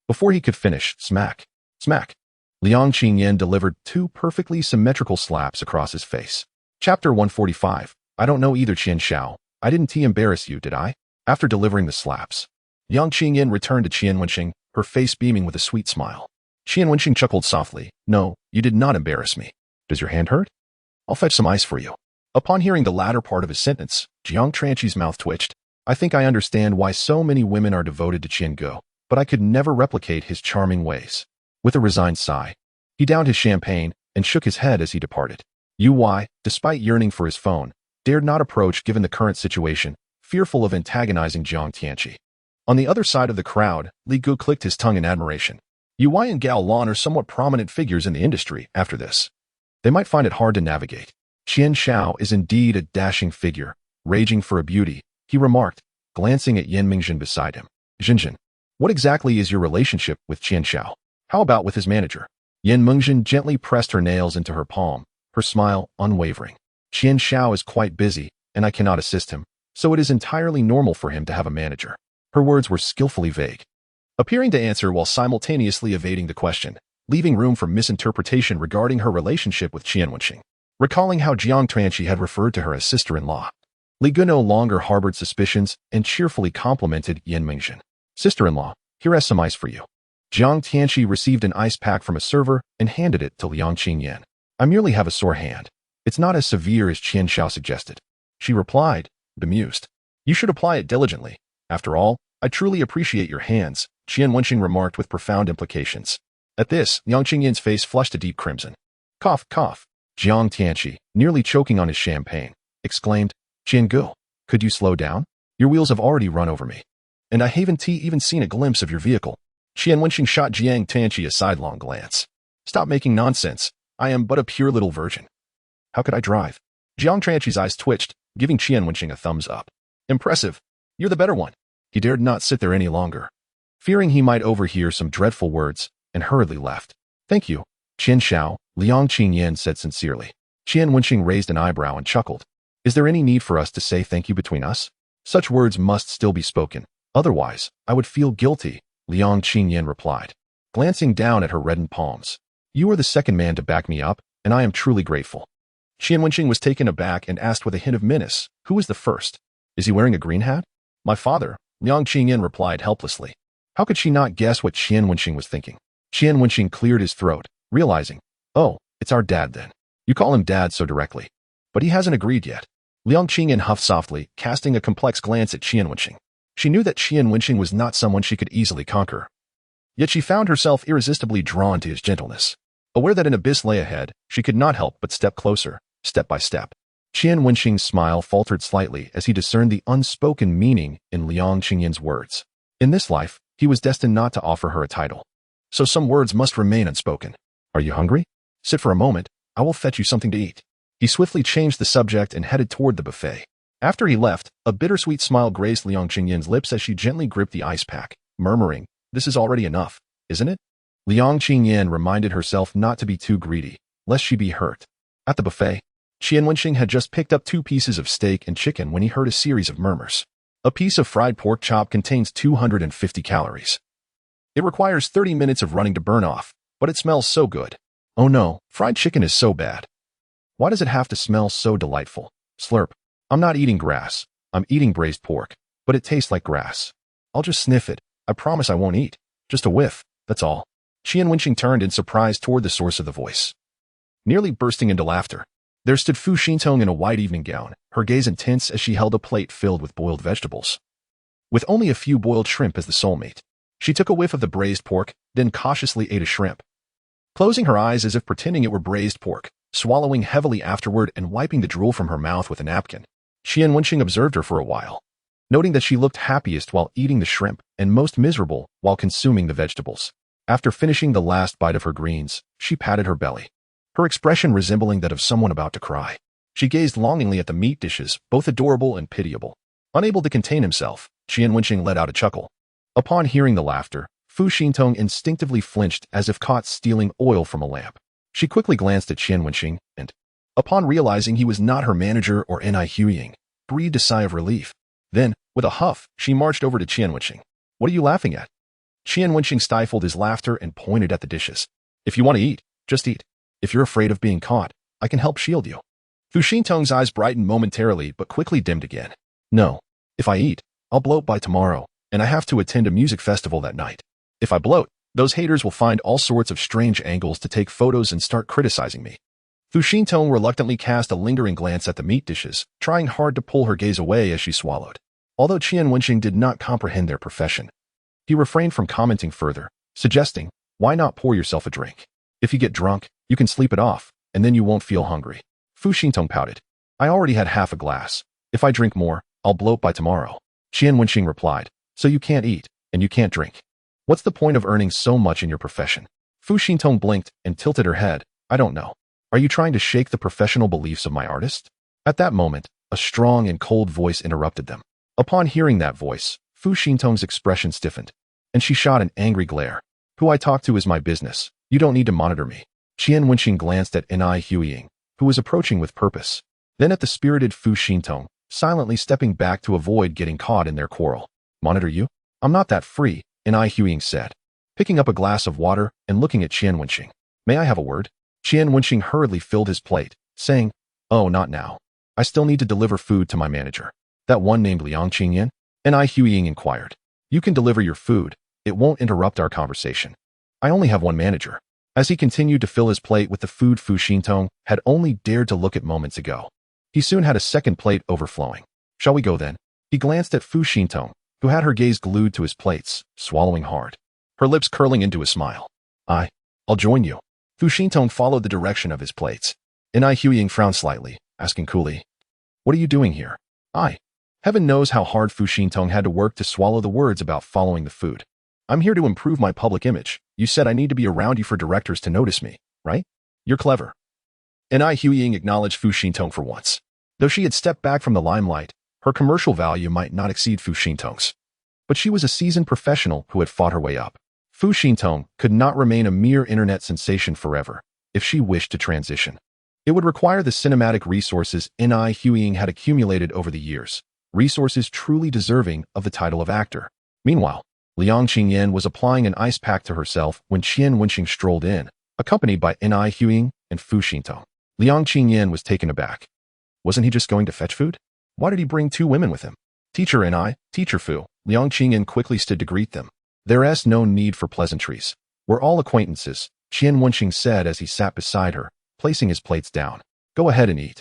Before he could finish, smack. Smack. Liang Qingyan delivered 2 perfectly symmetrical slaps across his face. Chapter 145. I don't know either, Qian Shao. I didn't embarrass you, did I? After delivering the slaps, Liang Qingyan returned to Qian Wenxing, her face beaming with a sweet smile. Qian Wenxing chuckled softly. No, you did not embarrass me. Does your hand hurt? I'll fetch some ice for you. Upon hearing the latter part of his sentence, Jiang Tianqi's mouth twitched. I think I understand why so many women are devoted to Qian Go, but I could never replicate his charming ways. With a resigned sigh, he downed his champagne and shook his head as he departed. Ui, despite yearning for his phone, dared not approach given the current situation, fearful of antagonizing Jiang Tianqi. On the other side of the crowd, Li Gu clicked his tongue in admiration. Ui and Gao Lan are somewhat prominent figures in the industry after this. They might find it hard to navigate. Qian Shao is indeed a dashing figure, raging for a beauty, he remarked, glancing at Yan Mingzhen beside him. Jinjin, what exactly is your relationship with Qian Shao? How about with his manager? Yan Mingzhen gently pressed her nails into her palm, her smile unwavering. Qian Shao is quite busy, and I cannot assist him, so it is entirely normal for him to have a manager. Her words were skillfully vague, appearing to answer while simultaneously evading the question, leaving room for misinterpretation regarding her relationship with Qian Wenxing. Recalling how Jiang Tianqi had referred to her as sister-in-law, Li Gu no longer harbored suspicions and cheerfully complimented Yan Mingzhen. Sister-in-law, here is some ice for you. Jiang Tianqi received an ice pack from a server and handed it to Liang Qingyan. I merely have a sore hand. It's not as severe as Qian Shao suggested. She replied, bemused. You should apply it diligently. After all, I truly appreciate your hands, Qian Wenxing remarked with profound implications. At this, Liang Qingyan's face flushed a deep crimson. Cough, cough. Jiang Tianqi, nearly choking on his champagne, exclaimed, Qian Gu, could you slow down? Your wheels have already run over me. And I haven't even seen a glimpse of your vehicle. Qian Wenxing shot Jiang Tianqi a sidelong glance. Stop making nonsense. I am but a pure little virgin. How could I drive? Jiang Tianqi's eyes twitched, giving Qian Wenxing a thumbs up. Impressive. You're the better one. He dared not sit there any longer, fearing he might overhear some dreadful words, and hurriedly left. Thank you, Qian Shao, Liang Qingyan said sincerely. Qian Wenxing raised an eyebrow and chuckled. Is there any need for us to say thank you between us? Such words must still be spoken. Otherwise, I would feel guilty, Liang Qingyan replied, glancing down at her reddened palms. You are the second man to back me up, and I am truly grateful. Qian Wenxing was taken aback and asked with a hint of menace, who was the first? Is he wearing a green hat? My father, Liang Qingyan replied helplessly. How could she not guess what Qian Wenxing was thinking? Qian Wenxing cleared his throat, realizing, oh, it's our dad then. You call him dad so directly. But he hasn't agreed yet. Liang Qingyan huffed softly, casting a complex glance at Qian Wenxing. She knew that Qian Wenxing was not someone she could easily conquer. Yet she found herself irresistibly drawn to his gentleness. Aware that an abyss lay ahead, she could not help but step closer, step by step. Qian Wenxing's smile faltered slightly as he discerned the unspoken meaning in Liang Qingyan's words. In this life, he was destined not to offer her a title. So some words must remain unspoken. Are you hungry? Sit for a moment. I will fetch you something to eat. He swiftly changed the subject and headed toward the buffet. After he left, a bittersweet smile graced Liang Qingyan's lips as she gently gripped the ice pack, murmuring, "This is already enough, isn't it?" Liang Qingyan reminded herself not to be too greedy, lest she be hurt. At the buffet, Qian Wenxing had just picked up 2 pieces of steak and chicken when he heard a series of murmurs. A piece of fried pork chop contains 250 calories. It requires 30 minutes of running to burn off, but it smells so good. Oh no, fried chicken is so bad. Why does it have to smell so delightful? Slurp. I'm not eating grass. I'm eating braised pork, but it tastes like grass. I'll just sniff it. I promise I won't eat. Just a whiff, that's all. Qian Wenxing turned in surprise toward the source of the voice. Nearly bursting into laughter, there stood Fu Xintong in a white evening gown, her gaze intense as she held a plate filled with boiled vegetables. With only a few boiled shrimp as the soulmate, she took a whiff of the braised pork, then cautiously ate a shrimp. Closing her eyes as if pretending it were braised pork, swallowing heavily afterward and wiping the drool from her mouth with a napkin, Qian Wenxing observed her for a while, noting that she looked happiest while eating the shrimp and most miserable while consuming the vegetables. After finishing the last bite of her greens, she patted her belly, her expression resembling that of someone about to cry. She gazed longingly at the meat dishes, both adorable and pitiable. Unable to contain himself, Qian Wenxing let out a chuckle. Upon hearing the laughter, Fu Xintong instinctively flinched as if caught stealing oil from a lamp. She quickly glanced at Qian Wenxing and, upon realizing he was not her manager or Ni Huying, breathed a sigh of relief. Then, with a huff, she marched over to Qian Wenxing. "What are you laughing at?" Qian Wenxing stifled his laughter and pointed at the dishes. "If you want to eat, just eat. If you're afraid of being caught, I can help shield you." Fu Xintong's eyes brightened momentarily but quickly dimmed again. "No. If I eat, I'll bloat by tomorrow, and I have to attend a music festival that night. If I bloat, those haters will find all sorts of strange angles to take photos and start criticizing me." Fu Xintong reluctantly cast a lingering glance at the meat dishes, trying hard to pull her gaze away as she swallowed. Although Qian Wenxing did not comprehend their profession, he refrained from commenting further, suggesting, "Why not pour yourself a drink? If you get drunk, you can sleep it off, and then you won't feel hungry." Fu Xintong pouted. "I already had half a glass. If I drink more, I'll bloat by tomorrow." Qian Wenxing replied, "So you can't eat, and you can't drink. What's the point of earning so much in your profession?" Fu Xintong blinked and tilted her head. "I don't know. Are you trying to shake the professional beliefs of my artist?" At that moment, a strong and cold voice interrupted them. Upon hearing that voice, Fu Xintong's expression stiffened, and she shot an angry glare. "Who I talk to is my business. You don't need to monitor me." Qian Wenxing glanced at Ni Huying, who was approaching with purpose, then at the spirited Fu Xintong, silently stepping back to avoid getting caught in their quarrel. "Monitor you? I'm not that free," Ni Huying said, picking up a glass of water and looking at Qian Wenxing. "May I have a word?" Qian Wenxing hurriedly filled his plate, saying, "Oh, not now. I still need to deliver food to my manager." "That one named Liang Qingyan?" Ni Huying inquired. "You can deliver your food. It won't interrupt our conversation. I only have one manager." As he continued to fill his plate with the food Fu Xintong had only dared to look at moments ago, he soon had a second plate overflowing. "Shall we go then?" He glanced at Fu Xintong, who had her gaze glued to his plates, swallowing hard, her lips curling into a smile. I'll join you." Fu Xintong followed the direction of his plates. Ni Huying frowned slightly, asking coolly, "What are you doing here?" Heaven knows how hard Fu Xintong had to work to swallow the words about following the food. "I'm here to improve my public image. You said I need to be around you for directors to notice me, right? You're clever." Ni Huying acknowledged Fu Xintong for once. Though she had stepped back from the limelight, her commercial value might not exceed Fu Xintong's. But she was a seasoned professional who had fought her way up. Fu Xintong could not remain a mere internet sensation forever if she wished to transition. It would require the cinematic resources Ni Huying had accumulated over the years, resources truly deserving of the title of actor. Meanwhile, Liang Qingyan was applying an ice pack to herself when Qian Wenxing strolled in, accompanied by Ni Huying and Fu Xintong. Liang Qingyan was taken aback. Wasn't he just going to fetch food? Why did he bring 2 women with him? "Teacher Ni, Teacher Fu." Liang Qingyan quickly stood to greet them. "There's no need for pleasantries. We're all acquaintances," Qian Wenxing said as he sat beside her, placing his plates down. "Go ahead and eat."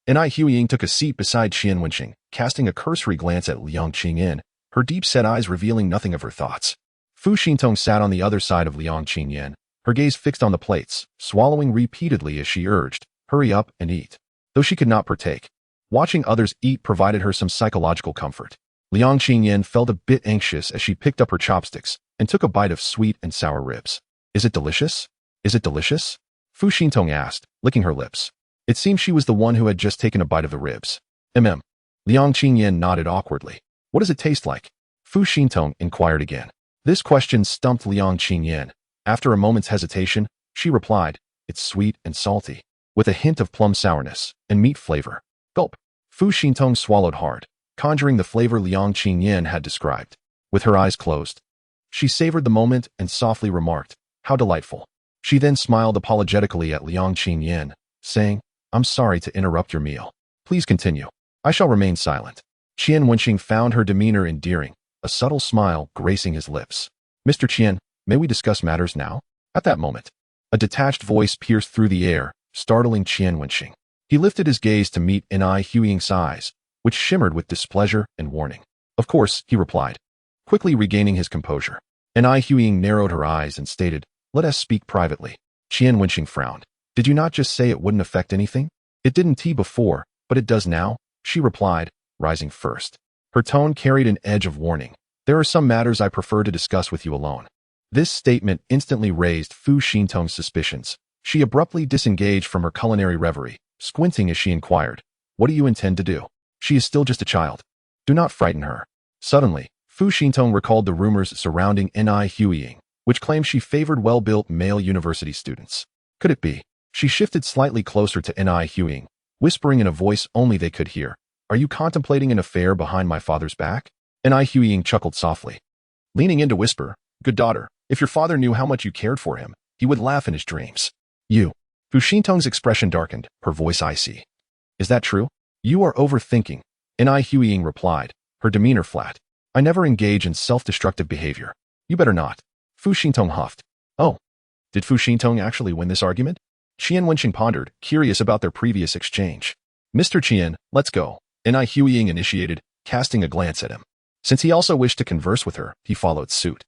Ni Huying took a seat beside Qian Wenxing, casting a cursory glance at Liang Qingyan, her deep-set eyes revealing nothing of her thoughts. Fu Xintong sat on the other side of Liang Qingyan, her gaze fixed on the plates, swallowing repeatedly as she urged, "Hurry up and eat." Though she could not partake, watching others eat provided her some psychological comfort. Liang Qingyan felt a bit anxious as she picked up her chopsticks and took a bite of sweet and sour ribs. "Is it delicious? Is it delicious?" Fu Xintong asked, licking her lips. It seemed she was the one who had just taken a bite of the ribs. Liang Qingyan nodded awkwardly. What does it taste like? Fu Xintong inquired again. This question stumped Liang Qingyan. After a moment's hesitation, she replied, it's sweet and salty, with a hint of plum sourness and meat flavor. Gulp. Fu Xintong swallowed hard, conjuring the flavor Liang Qingyan had described. With her eyes closed, she savored the moment and softly remarked, how delightful. She then smiled apologetically at Liang Qingyan, saying, I'm sorry to interrupt your meal. Please continue. I shall remain silent. Qian Wenxing found her demeanor endearing, a subtle smile gracing his lips. Mr. Qian, may we discuss matters now? At that moment, a detached voice pierced through the air, startling Qian Wenxing. He lifted his gaze to meet Ni Huiying's eyes, which shimmered with displeasure and warning. Of course, he replied, quickly regaining his composure. Ni Huiying narrowed her eyes and stated, let us speak privately. Qian Wenxing frowned. Did you not just say it wouldn't affect anything? It didn't before, but it does now, she replied, rising first. Her tone carried an edge of warning. There are some matters I prefer to discuss with you alone. This statement instantly raised Fu Xintong's suspicions. She abruptly disengaged from her culinary reverie, squinting as she inquired, what do you intend to do? She is still just a child. Do not frighten her. Suddenly, Fu Xintong recalled the rumors surrounding Ni Huiying, which claimed she favored well-built male university students. Could it be? She shifted slightly closer to Ni Huiying, whispering in a voice only they could hear, are you contemplating an affair behind my father's back? Ni Huiying chuckled softly, leaning in to whisper, good daughter, if your father knew how much you cared for him, he would laugh in his dreams. You. Fu Xintong's expression darkened, her voice icy. Is that true? You are overthinking, Ni Huiying replied, her demeanor flat. I never engage in self-destructive behavior. You better not. Fu Xintong huffed. Oh. Did Fu Xintong actually win this argument? Qian Wenxing pondered, curious about their previous exchange. Mr. Qian, let's go, Ni Huiying initiated, casting a glance at him. Since he also wished to converse with her, he followed suit.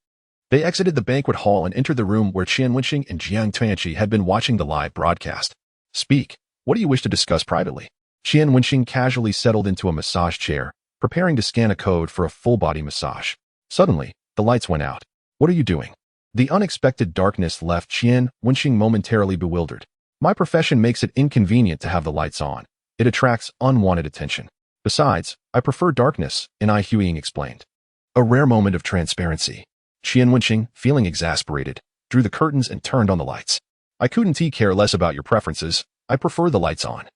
They exited the banquet hall and entered the room where Qian Wenxing and Jiang Tuanqi had been watching the live broadcast. Speak. What do you wish to discuss privately? Qian Wenxing casually settled into a massage chair, preparing to scan a code for a full-body massage. Suddenly, the lights went out. What are you doing? The unexpected darkness left Qian Wenxing momentarily bewildered. My profession makes it inconvenient to have the lights on. It attracts unwanted attention. Besides, I prefer darkness, Ni Huiying explained. A rare moment of transparency. Qian Wenxing, feeling exasperated, drew the curtains and turned on the lights. I couldn't care less about your preferences. I prefer the lights on.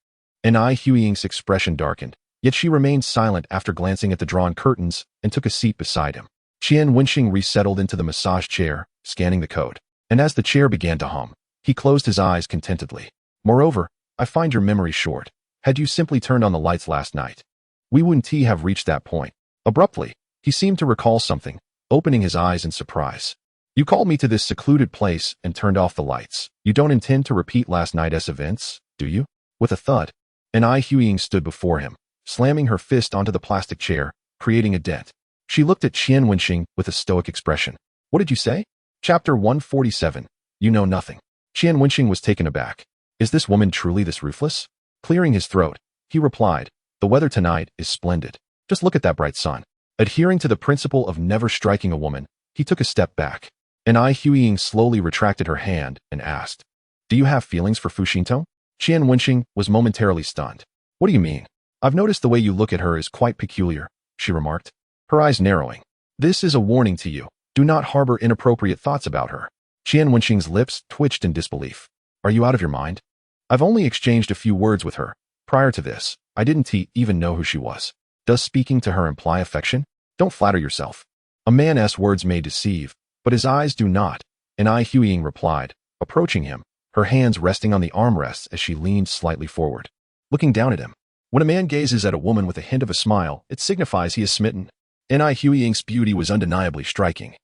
Ni Huiying's expression darkened, yet she remained silent after glancing at the drawn curtains and took a seat beside him. Qian Wenxing resettled into the massage chair, scanning the code. And as the chair began to hum, he closed his eyes contentedly. Moreover, I find your memory short. Had you simply turned on the lights last night, we wouldn't have reached that point. Abruptly, he seemed to recall something, opening his eyes in surprise. You called me to this secluded place and turned off the lights. You don't intend to repeat last night's events, do you? With a thud, Ni Huiying stood before him, slamming her fist onto the plastic chair, creating a dent. She looked at Qian Wenxing with a stoic expression. What did you say? Chapter 147. You know nothing. Qian Wenxing was taken aback. Is this woman truly this ruthless? Clearing his throat, he replied, the weather tonight is splendid. Just look at that bright sun. Adhering to the principle of never striking a woman, he took a step back. Ni Huiying slowly retracted her hand and asked, do you have feelings for Fu Xintong? Qian Wenxing was momentarily stunned. What do you mean? I've noticed the way you look at her is quite peculiar, she remarked, her eyes narrowing. This is a warning to you. Do not harbor inappropriate thoughts about her. Qian Wenxing's lips twitched in disbelief. Are you out of your mind? I've only exchanged a few words with her. Prior to this, I didn't even know who she was. Does speaking to her imply affection? Don't flatter yourself. A man's words may deceive, but his eyes do not, Ni Huiying replied, approaching him, her hands resting on the armrests as she leaned slightly forward, looking down at him. When a man gazes at a woman with a hint of a smile, it signifies he is smitten. Ni Huiying's beauty was undeniably striking,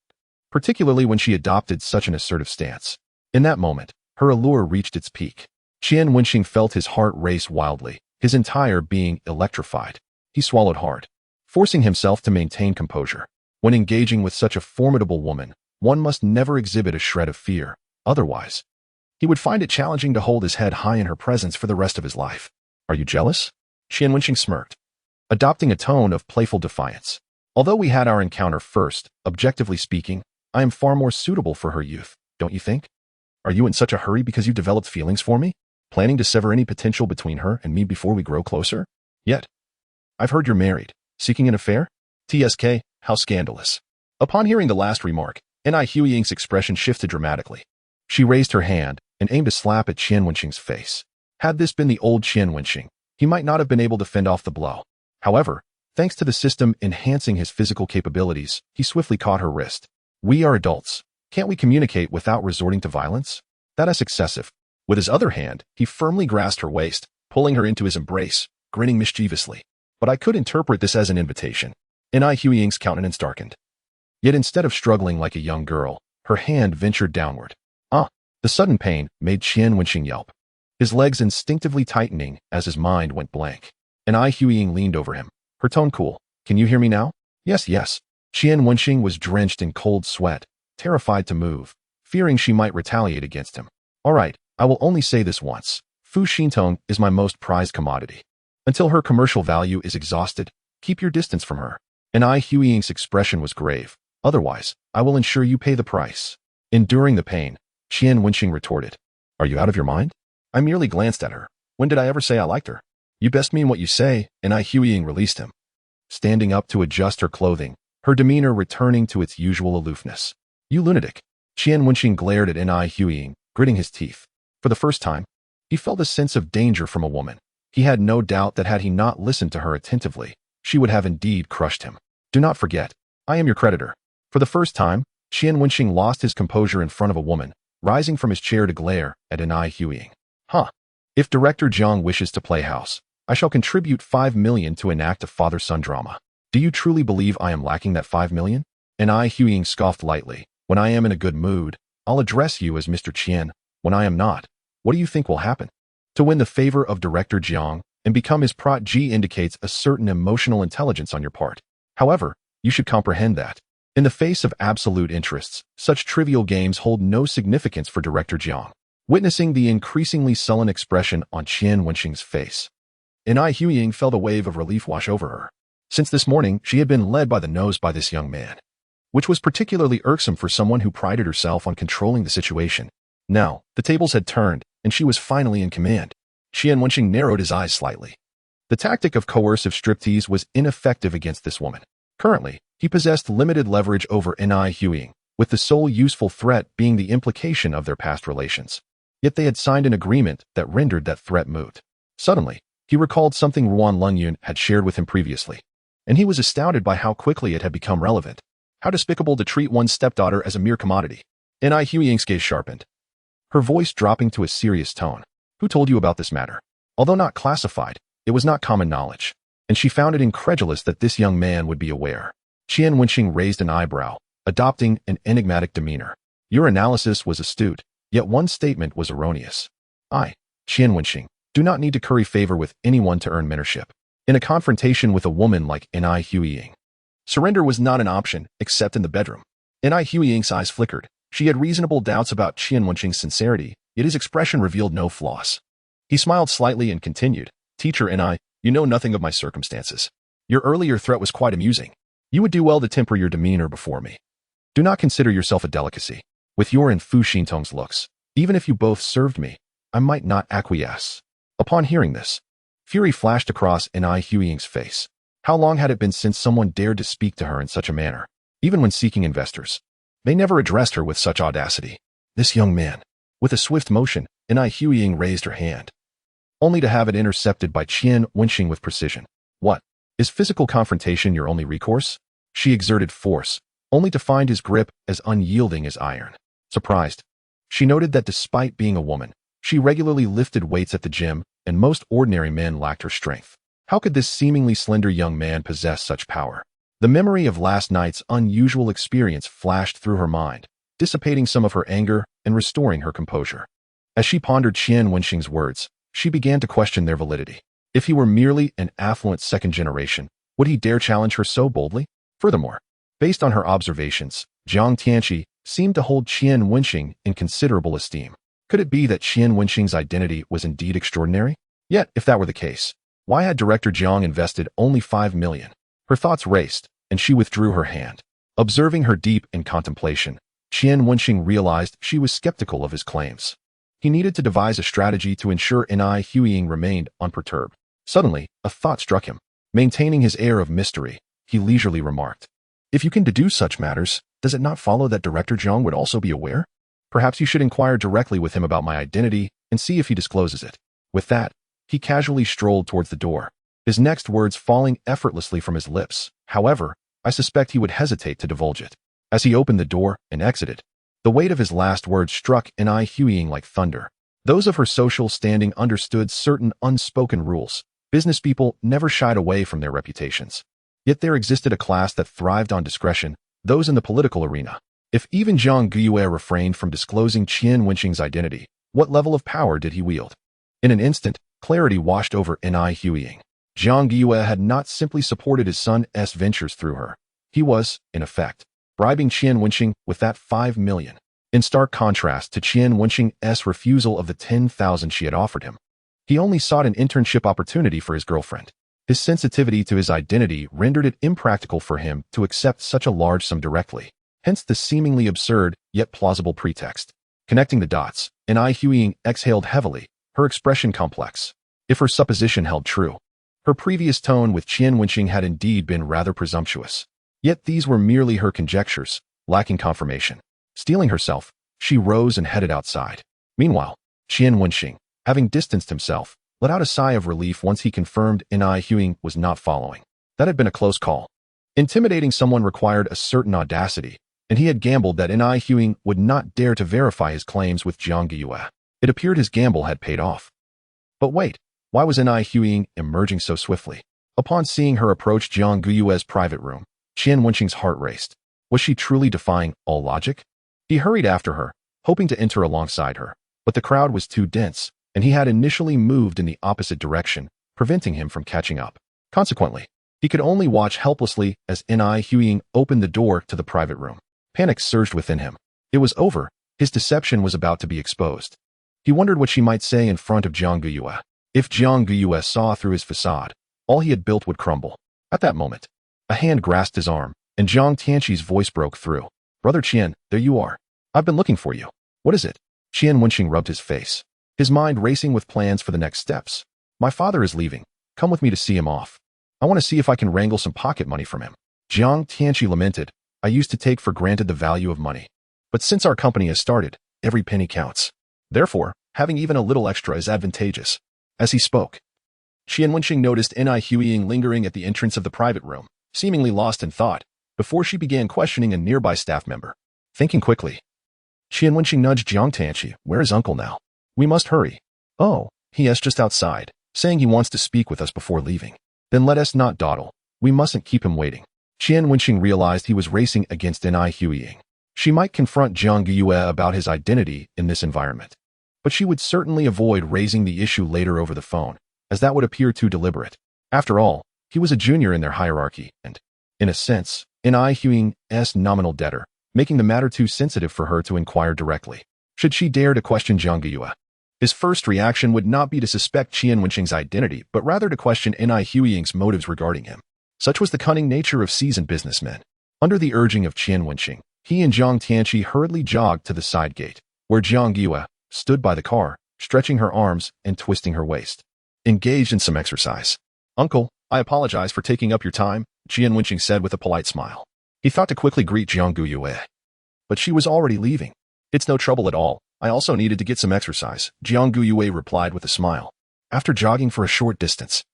particularly when she adopted such an assertive stance. In that moment, her allure reached its peak. Qian Wenxing felt his heart race wildly, his entire being electrified. He swallowed hard, forcing himself to maintain composure. When engaging with such a formidable woman, one must never exhibit a shred of fear. Otherwise, he would find it challenging to hold his head high in her presence for the rest of his life. Are you jealous? Qian Wenxing smirked, adopting a tone of playful defiance. Although we had our encounter first, objectively speaking, I am far more suitable for her youth, don't you think? Are you in such a hurry because you developed feelings for me? planning to sever any potential between her and me before we grow closer? Yet, I've heard you're married. Seeking an affair? TSK, how scandalous. Upon hearing the last remark, Ni Huiying's expression shifted dramatically. She raised her hand and aimed a slap at Qian Wenxing's face. Had this been the old Qian Wenxing, he might not have been able to fend off the blow. However, thanks to the system enhancing his physical capabilities, he swiftly caught her wrist. We are adults. Can't we communicate without resorting to violence? That is excessive. With his other hand, he firmly grasped her waist, pulling her into his embrace, grinning mischievously. But I could interpret this as an invitation. Ni Huiying's countenance darkened. Yet instead of struggling like a young girl, her hand ventured downward. The sudden pain made Qian Wenxing yelp, his legs instinctively tightening as his mind went blank. Ni Huiying leaned over him, her tone cool. Can you hear me now? Yes, yes. Qian Wenxing was drenched in cold sweat, terrified to move, fearing she might retaliate against him. All right, I will only say this once. Fu Xintong is my most prized commodity. Until her commercial value is exhausted, keep your distance from her. Ni Huiying's expression was grave. Otherwise, I will ensure you pay the price. Enduring the pain, Qian Wenxing retorted. Are you out of your mind? I merely glanced at her. When did I ever say I liked her? You best mean what you say. Ni Huiying released him. Standing up to adjust her clothing, her demeanor returning to its usual aloofness. You lunatic. Qian Wenxing glared at Ni Huiying, gritting his teeth. For the first time, he felt a sense of danger from a woman. He had no doubt that had he not listened to her attentively, she would have indeed crushed him. Do not forget, I am your creditor. For the first time, Qian Wenxing lost his composure in front of a woman, rising from his chair to glare at Ni Huiying. If Director Jiang wishes to play house, I shall contribute 5 million to enact a father-son drama. Do you truly believe I am lacking that 5 million? Ni Huiying scoffed lightly. When I am in a good mood, I'll address you as Mr. Qian. When I am not, what do you think will happen? To win the favor of Director Jiang and become his protege indicates a certain emotional intelligence on your part. However, you should comprehend that, in the face of absolute interests, such trivial games hold no significance for Director Jiang. Witnessing the increasingly sullen expression on Qian Wenxing's face, Ni Huiying felt a wave of relief wash over her. Since this morning, she had been led by the nose by this young man, which was particularly irksome for someone who prided herself on controlling the situation. Now, the tables had turned, and she was finally in command. Qian Wenxing narrowed his eyes slightly. The tactic of coercive striptease was ineffective against this woman. Currently, he possessed limited leverage over Ni Huiying, with the sole useful threat being the implication of their past relations. Yet they had signed an agreement that rendered that threat moot. Suddenly, he recalled something Ruan Lunyun had shared with him previously, and he was astounded by how quickly it had become relevant. How despicable to treat one's stepdaughter as a mere commodity. Ni Huiying's gaze sharpened, her voice dropping to a serious tone. Who told you about this matter? Although not classified, it was not common knowledge, and she found it incredulous that this young man would be aware. Qian Wenxing raised an eyebrow, adopting an enigmatic demeanor. Your analysis was astute, yet one statement was erroneous. I, Qian Wenxing, do not need to curry favor with anyone to earn mentorship. In a confrontation with a woman like Ni Huiying, surrender was not an option, except in the bedroom. Ni Huiying's eyes flickered. She had reasonable doubts about Qian Wenxing's sincerity, yet his expression revealed no flaws. He smiled slightly and continued, Teacher Ni, you know nothing of my circumstances. Your earlier threat was quite amusing. You would do well to temper your demeanor before me. Do not consider yourself a delicacy. With your and Fu Xintong's looks, even if you both served me, I might not acquiesce. Upon hearing this, fury flashed across Ni Huiying's face. How long had it been since someone dared to speak to her in such a manner? Even when seeking investors, they never addressed her with such audacity. This young man. With a swift motion, Ni Huiying raised her hand, only to have it intercepted by Qian Wenxing with precision. What? Is physical confrontation your only recourse? She exerted force, only to find his grip as unyielding as iron. Surprised, she noted that despite being a woman, she regularly lifted weights at the gym, and most ordinary men lacked her strength. How could this seemingly slender young man possess such power? The memory of last night's unusual experience flashed through her mind, dissipating some of her anger and restoring her composure. As she pondered Qian Wenxing's words, she began to question their validity. If he were merely an affluent second generation, would he dare challenge her so boldly? Furthermore, based on her observations, Jiang Tianqi seemed to hold Qian Wenxing in considerable esteem. Could it be that Qian Wenxing's identity was indeed extraordinary? Yet, if that were the case, why had Director Jiang invested only 5 million? Her thoughts raced, and she withdrew her hand. Observing her deep in contemplation, Qian Wenxing realized she was skeptical of his claims. He needed to devise a strategy to ensure Ni Huiying remained unperturbed. Suddenly, a thought struck him. Maintaining his air of mystery, he leisurely remarked, "If you can deduce such matters, does it not follow that Director Zhang would also be aware? Perhaps you should inquire directly with him about my identity and see if he discloses it." With that, he casually strolled towards the door, his next words falling effortlessly from his lips. However, I suspect he would hesitate to divulge it. As he opened the door and exited, the weight of his last words struck Ni Huiying like thunder. Those of her social standing understood certain unspoken rules. Business people never shied away from their reputations. Yet there existed a class that thrived on discretion, those in the political arena. If even Zhang Guiyue refrained from disclosing Qian Wenxing's identity, what level of power did he wield? In an instant, clarity washed over Ni Huiying. Zhang Guiyue had not simply supported his son's ventures through her. He was, in effect, bribing Qian Wenxing with that 5 million. In stark contrast to Qian Wenxing's refusal of the 10,000 she had offered him. He only sought an internship opportunity for his girlfriend. His sensitivity to his identity rendered it impractical for him to accept such a large sum directly. Hence the seemingly absurd, yet plausible pretext. Connecting the dots, Ni Huiying exhaled heavily, her expression complex. If her supposition held true, her previous tone with Qian Wenxing had indeed been rather presumptuous. Yet these were merely her conjectures, lacking confirmation. Steeling herself, she rose and headed outside. Meanwhile, Qian Wenxing, having distanced himself, let out a sigh of relief once he confirmed Ni Huiying was not following. That had been a close call. Intimidating someone required a certain audacity, and he had gambled that Ni Huiying would not dare to verify his claims with Zhang Guiyue. It appeared his gamble had paid off. But wait, why was Ni Huiying emerging so swiftly? Upon seeing her approach Zhang Guiyue's private room, Qian Wenxing's heart raced. Was she truly defying all logic? He hurried after her, hoping to enter alongside her, but the crowd was too dense, and he had initially moved in the opposite direction, preventing him from catching up. Consequently, he could only watch helplessly as Ni Huiying opened the door to the private room. Panic surged within him. It was over. His deception was about to be exposed. He wondered what she might say in front of Zhang Guiyue. If Zhang Guiyue saw through his facade, all he had built would crumble. At that moment, a hand grasped his arm, and Zhang Tianqi's voice broke through. "Brother Qian, there you are. I've been looking for you. What is it?" Qian Wenxing rubbed his face, his mind racing with plans for the next steps. "My father is leaving. Come with me to see him off. I want to see if I can wrangle some pocket money from him." Zhang Tianqi lamented, "I used to take for granted the value of money. But since our company has started, every penny counts. Therefore, having even a little extra is advantageous." As he spoke, Qian Wenxing noticed Ni Huiying lingering at the entrance of the private room, seemingly lost in thought, before she began questioning a nearby staff member. Thinking quickly, Qian Wenxing nudged Zhang Tianqi. "Where is uncle now? We must hurry." "Oh, he is just outside, saying he wants to speak with us before leaving." "Then let us not dawdle. We mustn't keep him waiting." Qian Wenxing realized he was racing against Ni Huiying. She might confront Zhang Guiyue about his identity in this environment, but she would certainly avoid raising the issue later over the phone, as that would appear too deliberate. After all, he was a junior in their hierarchy and, in a sense, Ni Huiying's nominal debtor, making the matter too sensitive for her to inquire directly. Should she dare to question Zhang Guiyue? His first reaction would not be to suspect Qian Wenxing's identity, but rather to question Ni Huiying's motives regarding him. Such was the cunning nature of seasoned businessmen. Under the urging of Qian Wenxing, he and Zhang Tianqi hurriedly jogged to the side gate, where Zhang Guiyue stood by the car, stretching her arms and twisting her waist. "Engaged in some exercise." "Uncle, I apologize for taking up your time," Qian Wenxing said with a polite smile. He thought to quickly greet Zhang Guiyue, but she was already leaving. "It's no trouble at all. I also needed to get some exercise," Zhang Guiyue replied with a smile. After jogging for a short distance,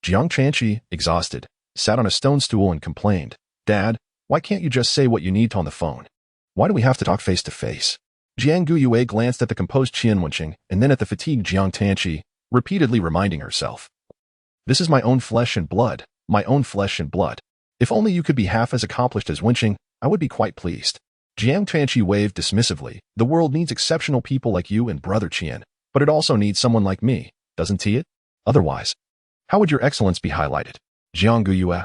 Zhang Tianqi, exhausted, sat on a stone stool and complained, "Dad, why can't you just say what you need to on the phone? Why do we have to talk face to face?" Zhang Guiyue glanced at the composed Qian Wenxing and then at the fatigued Zhang Tianqi, repeatedly reminding herself, "This is my own flesh and blood, my own flesh and blood. If only you could be half as accomplished as Wenxing, I would be quite pleased." Zhang Tianqi waved dismissively. "The world needs exceptional people like you and Brother Qian, but it also needs someone like me, doesn't it? Otherwise, how would your excellence be highlighted?" Zhang Guiyue.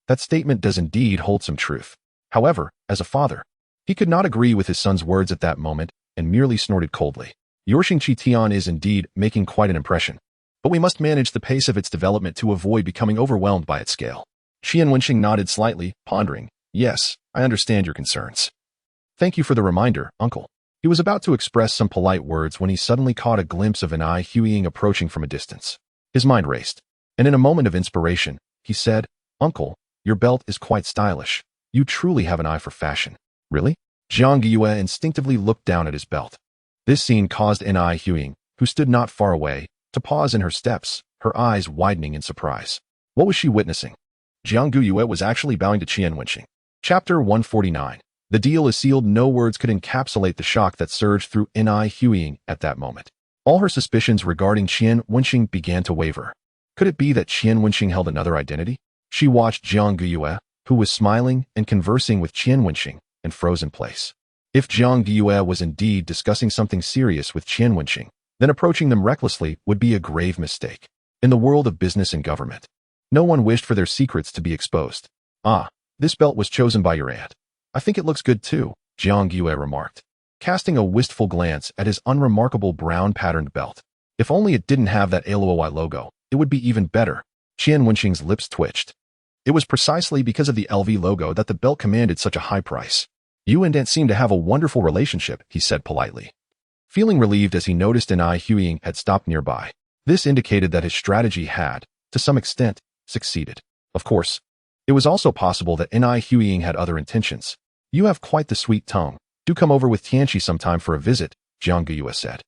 That statement does indeed hold some truth. However, as a father, he could not agree with his son's words at that moment and merely snorted coldly. "Your Xingqi Tian is indeed making quite an impression, but we must manage the pace of its development to avoid becoming overwhelmed by its scale." Qian Wenxing nodded slightly, pondering. "Yes, I understand your concerns. Thank you for the reminder, uncle." He was about to express some polite words when he suddenly caught a glimpse of an eye Hueying approaching from a distance. His mind raced, and in a moment of inspiration, he said, "Uncle, your belt is quite stylish. You truly have an eye for fashion." "Really?" Jiang Yue instinctively looked down at his belt. This scene caused an eye Hueying, who stood not far away, to pause in her steps, her eyes widening in surprise. What was she witnessing? Jiang Yue was actually bowing to Qian Wenxing. Chapter 149. The deal is sealed. No words could encapsulate the shock that surged through N.I. Hueying at that moment. All her suspicions regarding Qian Wenxing began to waver. Could it be that Qian Wenxing held another identity? She watched Jiang Yue, who was smiling and conversing with Qian Wenxing, and froze in place. If Jiang Yue was indeed discussing something serious with Qian Wenxing, then approaching them recklessly would be a grave mistake. In the world of business and government, no one wished for their secrets to be exposed. "Ah, this belt was chosen by your aunt. I think it looks good too," Jiang Yue remarked, casting a wistful glance at his unremarkable brown-patterned belt. If only it didn't have that LOI logo, it would be even better. Qian Wenxing's lips twitched. It was precisely because of the LV logo that the belt commanded such a high price. "You and Aunt seem to have a wonderful relationship," he said politely, feeling relieved as he noticed an eye Hueying had stopped nearby. This indicated that his strategy had, to some extent, succeeded. Of course, it was also possible that N.I. Hueying had other intentions. "You have quite the sweet tongue. Do come over with Tianqi sometime for a visit," Jiang Yue said.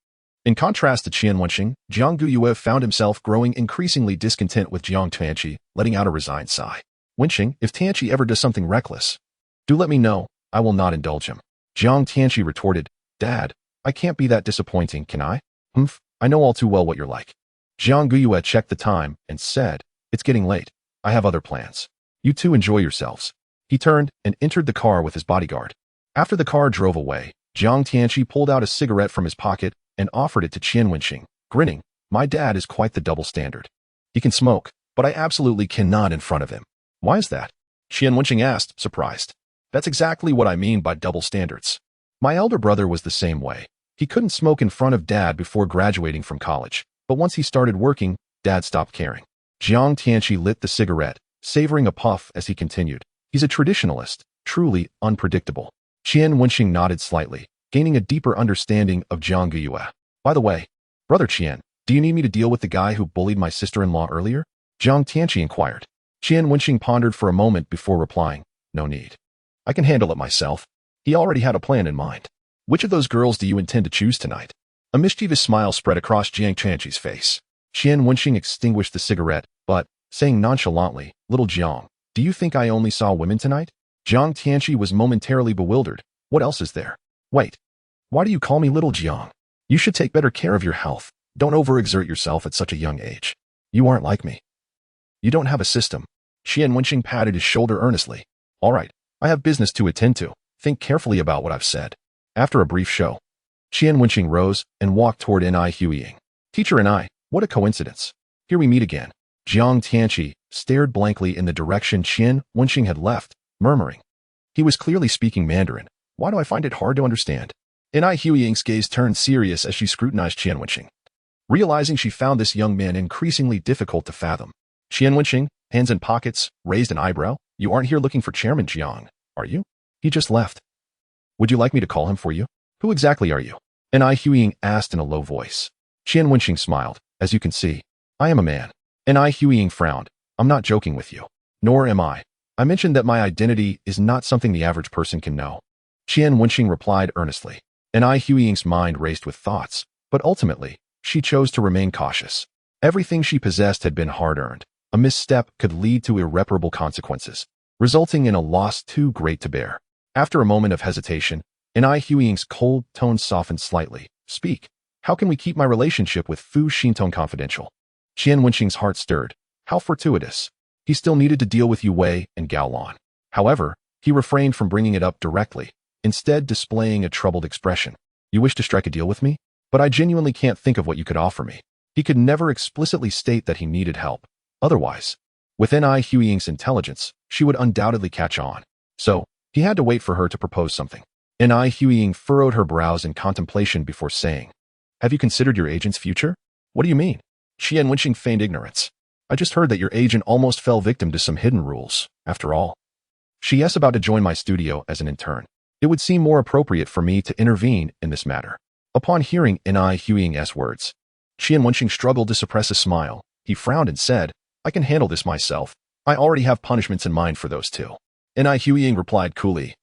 In contrast to Qian Wenxing, Jiang Yue found himself growing increasingly discontent with Jiang Tianqi, letting out a resigned sigh. "Wenxing, if Tianqi ever does something reckless, do let me know. I will not indulge him." Jiang Tianqi retorted, "Dad, I can't be that disappointing, can I?" "Humph, I know all too well what you're like." Jiang Yue checked the time and said, "It's getting late. I have other plans. You two enjoy yourselves." He turned and entered the car with his bodyguard. After the car drove away, Jiang Tianqi pulled out a cigarette from his pocket and offered it to Qian Wenxing, grinning. "My dad is quite the double standard. He can smoke, but I absolutely cannot in front of him." "Why is that?" Qian Wenxing asked, surprised. "That's exactly what I mean by double standards. My elder brother was the same way. He couldn't smoke in front of Dad before graduating from college, but once he started working, Dad stopped caring." Jiang Tianqi lit the cigarette, savoring a puff as he continued. "He's a traditionalist, truly unpredictable." Qian Wenxing nodded slightly, gaining a deeper understanding of Jiang Yue. "By the way, Brother Qian, do you need me to deal with the guy who bullied my sister-in-law earlier?" Jiang Tianqi inquired. Qian Wenxing pondered for a moment before replying, "No need. I can handle it myself." He already had a plan in mind. "Which of those girls do you intend to choose tonight?" A mischievous smile spread across Jiang Tianqi's face. Qian Wenxing extinguished the cigarette, but, saying nonchalantly, "Little Jiang, do you think I only saw women tonight?" Jiang Tianqi was momentarily bewildered. "What else is there?" "Wait. Why do you call me Little Jiang? You should take better care of your health. Don't overexert yourself at such a young age. You aren't like me. You don't have a system." Qian Wenxing patted his shoulder earnestly. "All right, I have business to attend to. Think carefully about what I've said." After a brief show, Qian Wenxing rose and walked toward N.I. Hueying. "Teacher and I, what a coincidence. Here we meet again." Jiang Tianqi stared blankly in the direction Qian Wenxing had left, murmuring. He was clearly speaking Mandarin. Why do I find it hard to understand? N.I. Hueying's gaze turned serious as she scrutinized Qian Wenxing, realizing she found this young man increasingly difficult to fathom. Qian Wenxing, hands in pockets, raised an eyebrow. "You aren't here looking for Chairman Jiang, are you? He just left. Would you like me to call him for you?" "Who exactly are you?" N.I. Hueying asked in a low voice. Qian Wenxing smiled. "As you can see, I am a man." N.I. Hueying frowned. "I'm not joking with you. Nor am I. I mentioned that my identity is not something the average person can know." Qian Wenxing replied earnestly. N.I. Hueying's mind raced with thoughts, but ultimately, she chose to remain cautious. Everything she possessed had been hard-earned. A misstep could lead to irreparable consequences, resulting in a loss too great to bear. After a moment of hesitation, N.I. Hueying's cold tone softened slightly. "Speak. How can we keep my relationship with Fu Xintong confidential?" Qian Wenxing's heart stirred. How fortuitous. He still needed to deal with Yu Wei and Gao Lan. However, he refrained from bringing it up directly, instead displaying a troubled expression. "You wish to strike a deal with me? But I genuinely can't think of what you could offer me." He could never explicitly state that he needed help. Otherwise, with N.I. Hueying's intelligence, she would undoubtedly catch on. So, he had to wait for her to propose something. N.I. Hueying furrowed her brows in contemplation before saying, "Have you considered your agent's future?" "What do you mean?" Qian Wenxing feigned ignorance. "I just heard that your agent almost fell victim to some hidden rules, after all. She is about to join my studio as an intern. It would seem more appropriate for me to intervene in this matter. Upon hearing Ni Huiying's words, Qian Wenxing struggled to suppress a smile. He frowned and said, I can handle this myself. I already have punishments in mind for those two. Ni Huiying replied coolly,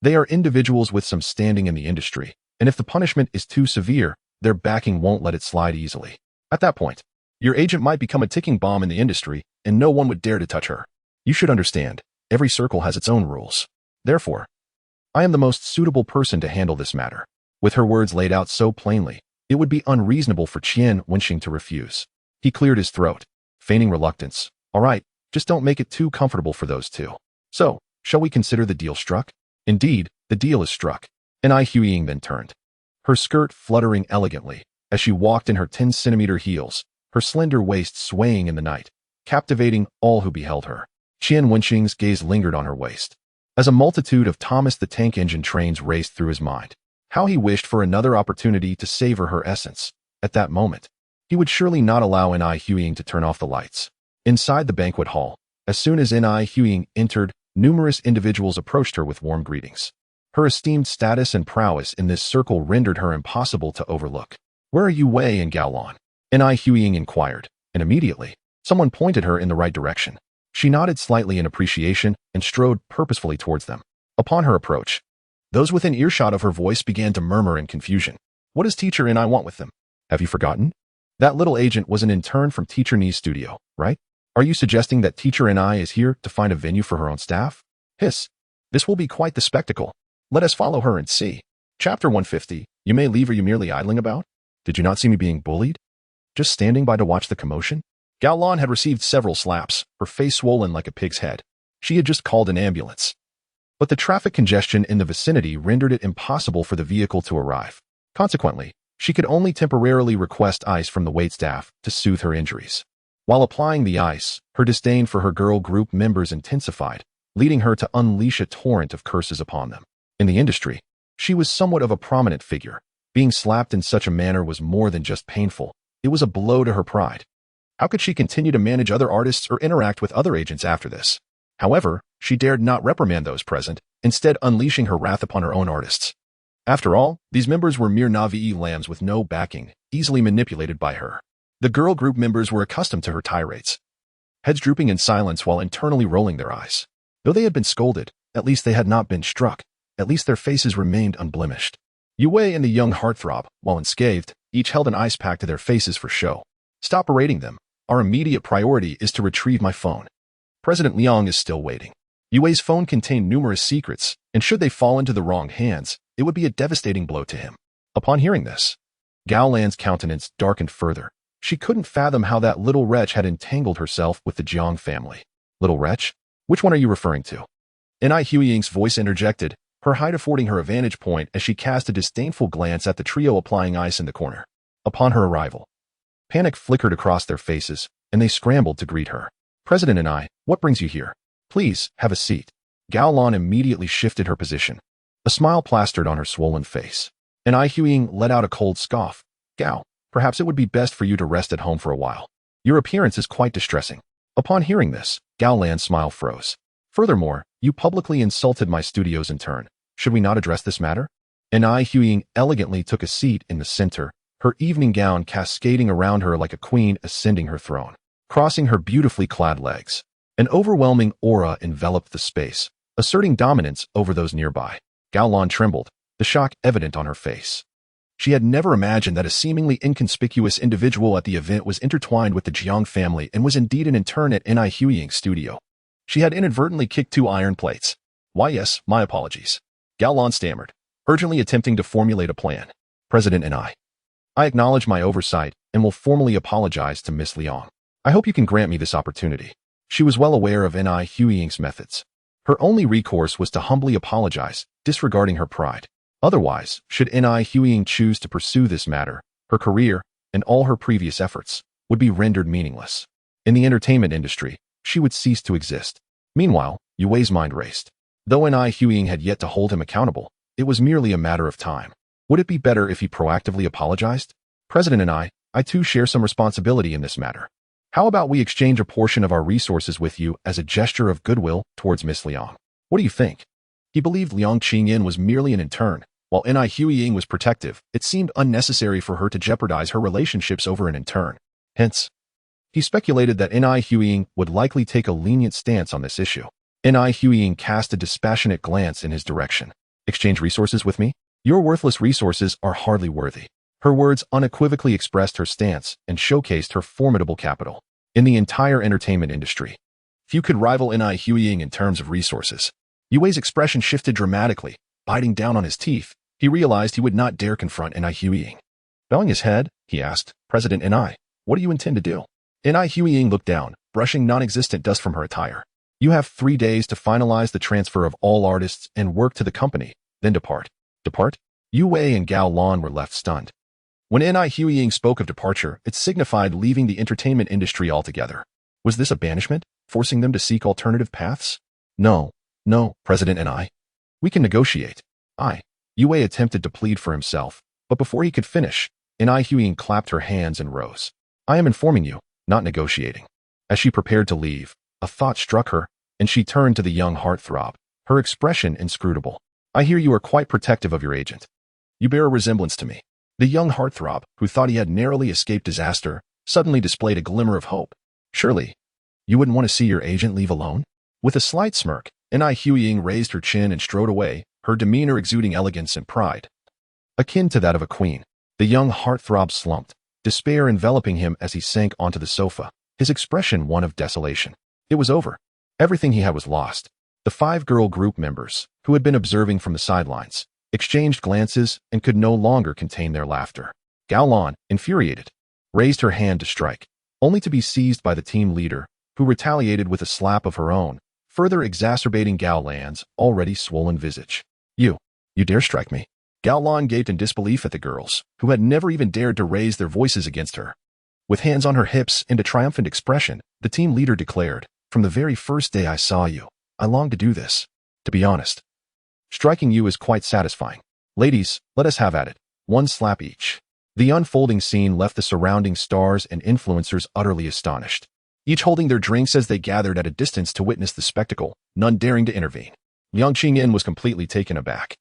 they are individuals with some standing in the industry, and if the punishment is too severe, their backing won't let it slide easily. At that point, your agent might become a ticking bomb in the industry, and no one would dare to touch her. You should understand, every circle has its own rules. Therefore, I am the most suitable person to handle this matter. With her words laid out so plainly, it would be unreasonable for Qian Wenxing to refuse. He cleared his throat, feigning reluctance. All right, just don't make it too comfortable for those two. So, shall we consider the deal struck? Indeed, the deal is struck. Ni Huiying then turned, her skirt fluttering elegantly as she walked in her 10-centimeter heels, her slender waist swaying in the night, captivating all who beheld her. Qian Wenxing's gaze lingered on her waist. As a multitude of Thomas the Tank Engine trains raced through his mind, how he wished for another opportunity to savor her essence. At that moment, he would surely not allow Ni Huiying to turn off the lights. Inside the banquet hall, as soon as Ni Huiying entered, numerous individuals approached her with warm greetings. Her esteemed status and prowess in this circle rendered her impossible to overlook. Where are Yu Wei and Gao Lan? Ni Huiying inquired, and immediately, someone pointed her in the right direction. She nodded slightly in appreciation and strode purposefully towards them. Upon her approach, those within earshot of her voice began to murmur in confusion. What does Teacher Ni want with them? Have you forgotten? That little agent was an intern from Teacher Ni's studio, right? Are you suggesting that Teacher Ni is here to find a venue for her own staff? Hiss. This will be quite the spectacle. Let us follow her and see. Chapter 150. You may leave. Are you merely idling about? Did you not see me being bullied? Just standing by to watch the commotion? Gao Lan had received several slaps, her face swollen like a pig's head. She had just called an ambulance. But the traffic congestion in the vicinity rendered it impossible for the vehicle to arrive. Consequently, she could only temporarily request ice from the waitstaff to soothe her injuries. While applying the ice, her disdain for her girl group members intensified, leading her to unleash a torrent of curses upon them. In the industry, she was somewhat of a prominent figure. Being slapped in such a manner was more than just painful. It was a blow to her pride. How could she continue to manage other artists or interact with other agents after this? However, she dared not reprimand those present, instead unleashing her wrath upon her own artists. After all, these members were mere Na'vi lambs with no backing, easily manipulated by her. The girl group members were accustomed to her tirades, heads drooping in silence while internally rolling their eyes. Though they had been scolded, at least they had not been struck. At least their faces remained unblemished. Yu Wei and the young heartthrob, while unscathed, each held an ice pack to their faces for show. Stop berating them. Our immediate priority is to retrieve my phone. President Liang is still waiting. Yu Wei's phone contained numerous secrets, and should they fall into the wrong hands, it would be a devastating blow to him. Upon hearing this, Gao Lan's countenance darkened further. She couldn't fathom how that little wretch had entangled herself with the Jiang family. Little wretch? Which one are you referring to? Ni Huiying's voice interjected, her height affording her a vantage point as she cast a disdainful glance at the trio applying ice in the corner. Upon her arrival, panic flickered across their faces, and they scrambled to greet her. President and I, what brings you here? Please, have a seat. Gao Lan immediately shifted her position. A smile plastered on her swollen face. Ni Huiying let out a cold scoff. Gao, perhaps it would be best for you to rest at home for a while. Your appearance is quite distressing. Upon hearing this, Gao Lan's smile froze. Furthermore, you publicly insulted my studio's intern. Should we not address this matter? Ni Huiying elegantly took a seat in the center, her evening gown cascading around her like a queen ascending her throne. Crossing her beautifully clad legs, an overwhelming aura enveloped the space, asserting dominance over those nearby. Gao Lan trembled, the shock evident on her face. She had never imagined that a seemingly inconspicuous individual at the event was intertwined with the Jiang family and was indeed an intern at Ni Huiying's studio. She had inadvertently kicked 2 iron plates. Why yes, my apologies. Gao Lan stammered, urgently attempting to formulate a plan. President and I acknowledge my oversight and will formally apologize to Miss Liang. I hope you can grant me this opportunity. She was well aware of Ni Huiying's methods. Her only recourse was to humbly apologize, disregarding her pride. Otherwise, should Ni Huiying choose to pursue this matter, her career, and all her previous efforts, would be rendered meaningless. In the entertainment industry, she would cease to exist. Meanwhile, Yu Wei's mind raced. Though Ni Huiying had yet to hold him accountable, it was merely a matter of time. Would it be better if he proactively apologized? President and I too share some responsibility in this matter. How about we exchange a portion of our resources with you as a gesture of goodwill towards Miss Liang? What do you think? He believed Liang Qingyin was merely an intern, while Ni Huiying was protective. It seemed unnecessary for her to jeopardize her relationships over an intern. Hence, he speculated that Ni Huiying would likely take a lenient stance on this issue. Ni Huiying cast a dispassionate glance in his direction. Exchange resources with me? Your worthless resources are hardly worthy. Her words unequivocally expressed her stance and showcased her formidable capital. In the entire entertainment industry, few could rival Ni Huiying in terms of resources. Yue's expression shifted dramatically. Biting down on his teeth, he realized he would not dare confront Ni Huiying. Bowing his head, he asked, President Ni, what do you intend to do? Ni Huiying looked down, brushing non-existent dust from her attire. You have 3 days to finalize the transfer of all artists and work to the company, then depart. Depart? Yue and Gao Lan were left stunned. When Ni Huiying spoke of departure, it signified leaving the entertainment industry altogether. Was this a banishment, forcing them to seek alternative paths? No, President Ni. We can negotiate. Yue attempted to plead for himself, but before he could finish, Ni Huiying clapped her hands and rose. I am informing you, not negotiating. As she prepared to leave, a thought struck her, and she turned to the young heartthrob, her expression inscrutable. I hear you are quite protective of your agent. You bear a resemblance to me. The young heartthrob, who thought he had narrowly escaped disaster, suddenly displayed a glimmer of hope. Surely, you wouldn't want to see your agent leave alone? With a slight smirk, Ni Huiying raised her chin and strode away, her demeanor exuding elegance and pride. Akin to that of a queen, the young heartthrob slumped, despair enveloping him as he sank onto the sofa, his expression one of desolation. It was over. Everything he had was lost. The 5 girl group members, who had been observing from the sidelines, exchanged glances and could no longer contain their laughter. Gao Lan, infuriated, raised her hand to strike, only to be seized by the team leader, who retaliated with a slap of her own, further exacerbating Gao Lan's already swollen visage. You dare strike me? Gao Lan gaped in disbelief at the girls, who had never even dared to raise their voices against her. With hands on her hips and a triumphant expression, the team leader declared, From the very first day I saw you, I longed to do this. To be honest, striking you is quite satisfying. Ladies, let us have at it. 1 slap each. The unfolding scene left the surrounding stars and influencers utterly astonished, each holding their drinks as they gathered at a distance to witness the spectacle, none daring to intervene. Liang Qingyin was completely taken aback,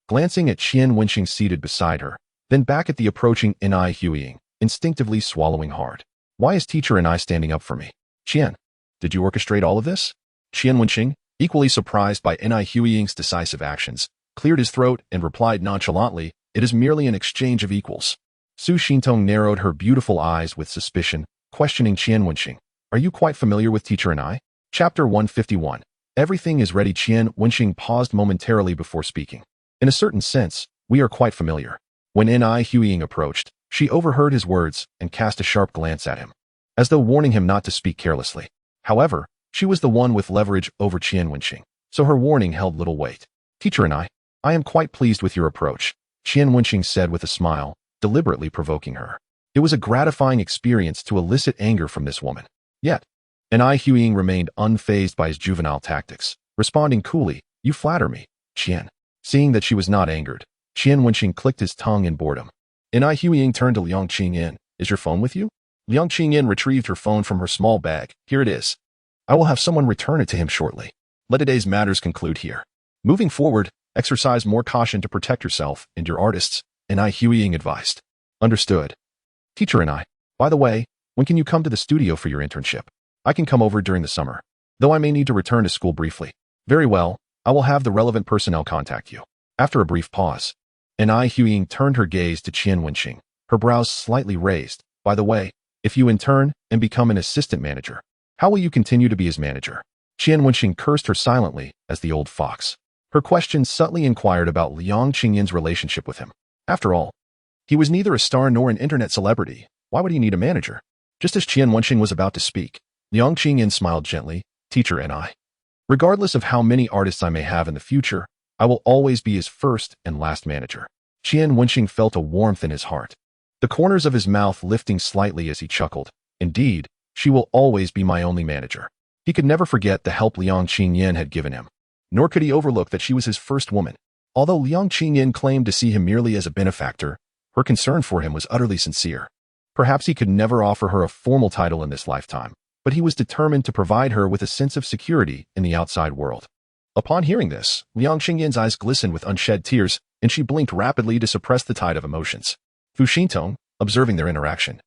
glancing at Qian Wenxing seated beside her, then back at the approaching Ni Huiying, instinctively swallowing hard. Why is Teacher Ni standing up for me? Qian, did you orchestrate all of this? Qian Wenxing, equally surprised by Ni Huiying's decisive actions, cleared his throat and replied nonchalantly, It is merely an exchange of equals. Su Xintong narrowed her beautiful eyes with suspicion, questioning Qian Wenxing. Are you quite familiar with Teacher Ni? Chapter 151. Everything is ready. Qian Wenxing paused momentarily before speaking. In a certain sense, we are quite familiar. When Ni Huiying approached, she overheard his words and cast a sharp glance at him, as though warning him not to speak carelessly. However, she was the one with leverage over Qian Wenxing, so her warning held little weight. Teacher Ni, I am quite pleased with your approach, Qian Wenxing said with a smile, deliberately provoking her. It was a gratifying experience to elicit anger from this woman. Yet, Ni Huiying remained unfazed by his juvenile tactics, responding coolly, You flatter me, Qian. Seeing that she was not angered, Qian Wenxing clicked his tongue in boredom. Ni Huiying turned to Liang Qingyin. Is your phone with you? Liang Qingyin retrieved her phone from her small bag. Here it is. I will have someone return it to him shortly. Let today's matters conclude here. Moving forward, exercise more caution to protect yourself and your artists, Ni Huiying advised. Understood. Teacher Ni, by the way, when can you come to the studio for your internship? I can come over during the summer, though I may need to return to school briefly. Very well, I will have the relevant personnel contact you. After a brief pause, Ni Huiying turned her gaze to Qian Wenxing, her brows slightly raised. By the way, if you intern and become an assistant manager, how will you continue to be his manager? Qian Wenxing cursed her silently as the old fox. Her question subtly inquired about Liang Qingyin's relationship with him. After all, he was neither a star nor an internet celebrity. Why would he need a manager? Just as Qian Wenxing was about to speak, Liang Qingyin smiled gently. Teacher Ni, regardless of how many artists I may have in the future, I will always be his first and last manager. Qian Wenxing felt a warmth in his heart, the corners of his mouth lifting slightly as he chuckled. Indeed, she will always be my only manager. He could never forget the help Liang Qingyin had given him, nor could he overlook that she was his first woman. Although Liang Qingyin claimed to see him merely as a benefactor, her concern for him was utterly sincere. Perhaps he could never offer her a formal title in this lifetime, but he was determined to provide her with a sense of security in the outside world. Upon hearing this, Liang Qingyin's eyes glistened with unshed tears, and she blinked rapidly to suppress the tide of emotions. Fu Xintong, observing their interaction,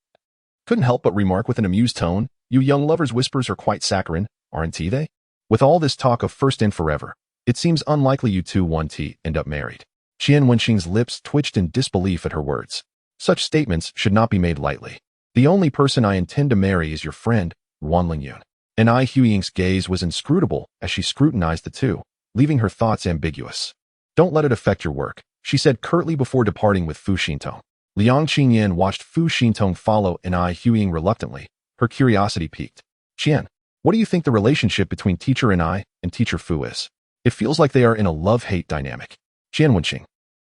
couldn't help but remark with an amused tone, "You young lovers' whispers are quite saccharine, aren't they? With all this talk of first and forever, it seems unlikely you two won't end up married." Qian Wenxing's lips twitched in disbelief at her words. Such statements should not be made lightly. "The only person I intend to marry is your friend, Wan Lingyun." And Ai Huiying's gaze was inscrutable as she scrutinized the two, leaving her thoughts ambiguous. "Don't let it affect your work," she said curtly before departing with Fu Xintong. Liang Qingyan watched Fu Xintong follow and Ai Huiying reluctantly, her curiosity piqued. "Qian, what do you think the relationship between teacher and I and teacher Fu is? It feels like they are in a love-hate dynamic." Qian Wenxing,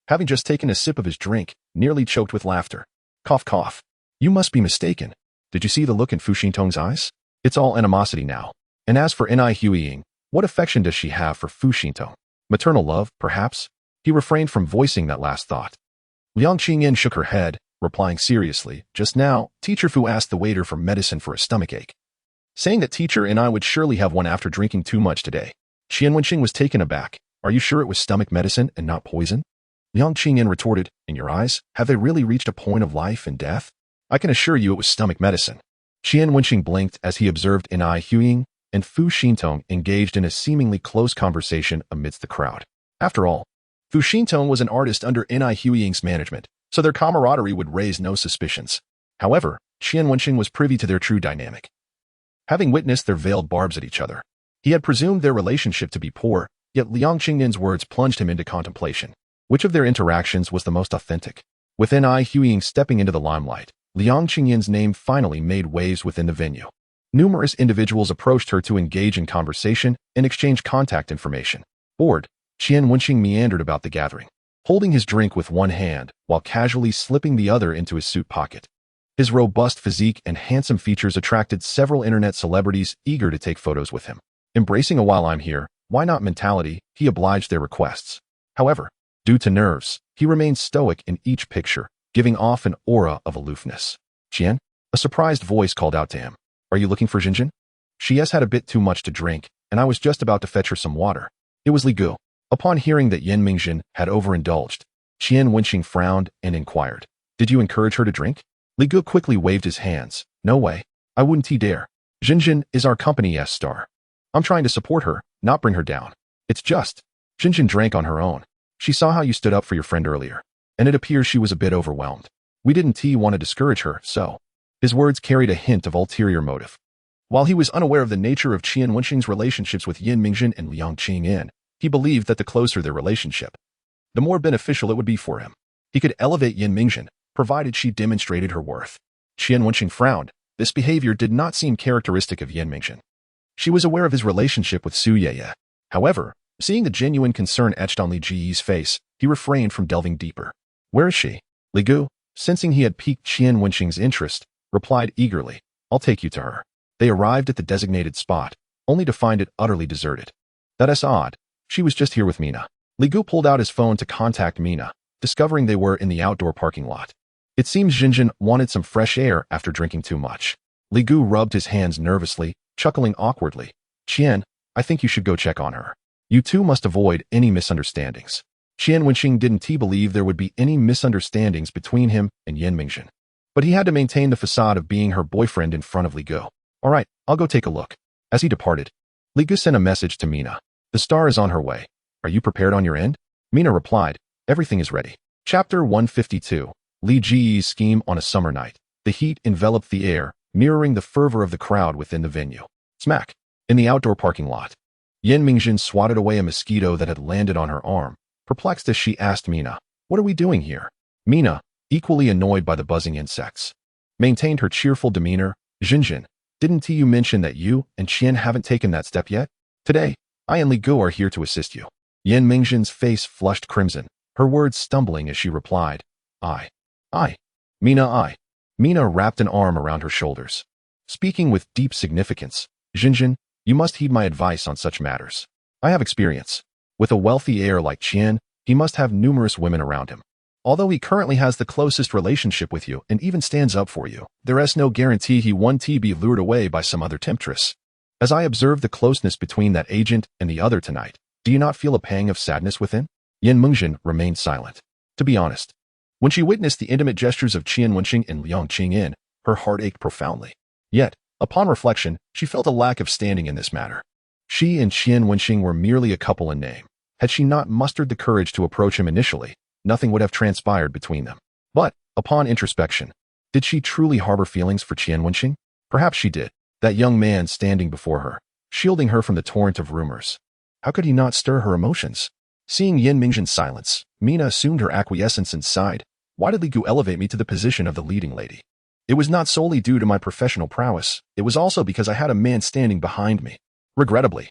having just taken a sip of his drink, nearly choked with laughter. Cough, cough. "You must be mistaken. Did you see the look in Fu Xintong's eyes? It's all animosity now. And as for Ai Huiying, what affection does she have for Fu Xintong? Maternal love, perhaps?" He refrained from voicing that last thought. Liang Qingyan shook her head, replying seriously, "Just now, teacher Fu asked the waiter for medicine for a stomachache, saying that teacher and I would surely have one after drinking too much today." Qian Wenxing was taken aback. "Are you sure it was stomach medicine and not poison?" Liang Qingyan retorted, "In your eyes, have they really reached a point of life and death? I can assure you it was stomach medicine." Qian Wenxing blinked as he observed Ai Huiying and Fu Xintong engaged in a seemingly close conversation amidst the crowd. After all, Fu Xintong was an artist under Ai Huiying's management, so their camaraderie would raise no suspicions. However, Qian Wenxing was privy to their true dynamic. Having witnessed their veiled barbs at each other, he had presumed their relationship to be poor, yet Liang Qingyan's words plunged him into contemplation. Which of their interactions was the most authentic? With Ai Huiying stepping into the limelight, Liang Qingyan's name finally made waves within the venue. Numerous individuals approached her to engage in conversation and exchange contact information. Bored, Qian Wenxing meandered about the gathering, holding his drink with one hand while casually slipping the other into his suit pocket. His robust physique and handsome features attracted several internet celebrities eager to take photos with him. Embracing a "while I'm here, why not" mentality, he obliged their requests. However, due to nerves, he remained stoic in each picture, giving off an aura of aloofness. "Qian?" A surprised voice called out to him. "Are you looking for Jinjin?" She has had a bit too much to drink, and I was just about to fetch her some water. It was Li Gu. Upon hearing that Yan Mingjin had overindulged, Qian Wenxing frowned and inquired, "Did you encourage her to drink?" Li Gu quickly waved his hands. "No way. I wouldn't dare. Jinjin is our company's star. I'm trying to support her, not bring her down. It's just, Jinjin drank on her own. She saw how you stood up for your friend earlier, and it appears she was a bit overwhelmed. We didn't want to discourage her, so." His words carried a hint of ulterior motive. While he was unaware of the nature of Qian Wenxing's relationships with Yan Mingjin and Liang Qingyan, he believed that the closer their relationship, the more beneficial it would be for him. He could elevate Yan Mingjin, provided she demonstrated her worth. Qian Wenxing frowned. This behavior did not seem characteristic of Yan Mingjin. She was aware of his relationship with Su Yeye. However, seeing the genuine concern etched on Li Ji's face, he refrained from delving deeper. "Where is she?" Li Gu, sensing he had piqued Qian Wenxing's interest, replied eagerly, "I'll take you to her." They arrived at the designated spot, only to find it utterly deserted. "That is odd. She was just here with Mina." Li Gu pulled out his phone to contact Mina, discovering they were in the outdoor parking lot. It seems Jinjin wanted some fresh air after drinking too much. Li Gu rubbed his hands nervously, chuckling awkwardly. "Qian, I think you should go check on her. You two must avoid any misunderstandings." Qian Wenxing didn't believe there would be any misunderstandings between him and Yan Mingjin, but he had to maintain the facade of being her boyfriend in front of Li Gu. "All right, I'll go take a look." As he departed, Li Gu sent a message to Mina. "The star is on her way. Are you prepared on your end?" Mina replied, "Everything is ready." Chapter 152. Li Ji's scheme on a summer night. The heat enveloped the air, mirroring the fervor of the crowd within the venue. Smack! In the outdoor parking lot, Yan Mingjin swatted away a mosquito that had landed on her arm. Perplexed as she asked Mina, "What are we doing here?" Mina, equally annoyed by the buzzing insects, maintained her cheerful demeanor. "Jinjin, didn't you mention that you and Qian haven't taken that step yet? Today, I and Li Gu are here to assist you." Yan Mingjin's face flushed crimson, her words stumbling as she replied, I. Mina, Mina wrapped an arm around her shoulders. Speaking with deep significance, "Jinjin, you must heed my advice on such matters. I have experience. With a wealthy heir like Qian, he must have numerous women around him. Although he currently has the closest relationship with you and even stands up for you, there is no guarantee he won't be lured away by some other temptress. As I observed the closeness between that agent and the other tonight, Do you not feel a pang of sadness within? Yan Mengjin remained silent. To be honest, when she witnessed the intimate gestures of Qian Wenxing and Liang Qingyin, her heart ached profoundly. Yet, upon reflection, she felt a lack of standing in this matter. She and Qian Wenxing were merely a couple in name. Had she not mustered the courage to approach him initially, nothing would have transpired between them. But, upon introspection, did she truly harbor feelings for Qian Wenxing? Perhaps she did. That young man standing before her, shielding her from the torrent of rumors. How could he not stir her emotions? Seeing Yan Mengjin's silence, Mina assumed her acquiescence and sighed. Why did Li Gu elevate me to the position of the leading lady? It was not solely due to my professional prowess, it was also because I had a man standing behind me. Regrettably,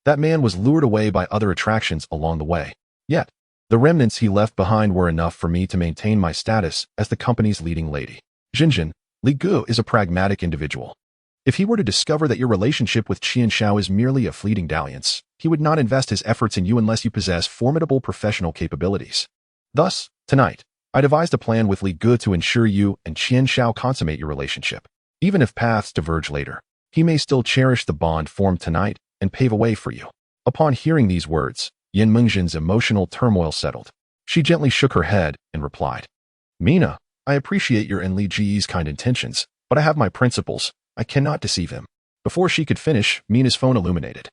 that man was lured away by other attractions along the way. Yet, the remnants he left behind were enough for me to maintain my status as the company's leading lady. Jinjin, Li Gu is a pragmatic individual. If he were to discover that your relationship with Qian Xiao is merely a fleeting dalliance, he would not invest his efforts in you unless you possess formidable professional capabilities. Thus, tonight, I devised a plan with Li Gu to ensure you and Qian Xiao consummate your relationship. Even if paths diverge later, he may still cherish the bond formed tonight and pave a way for you. Upon hearing these words, Yan Mengjin's emotional turmoil settled. She gently shook her head and replied, Mina, I appreciate your and Li Ji's kind intentions, but I have my principles. I cannot deceive him. Before she could finish, Mina's phone illuminated,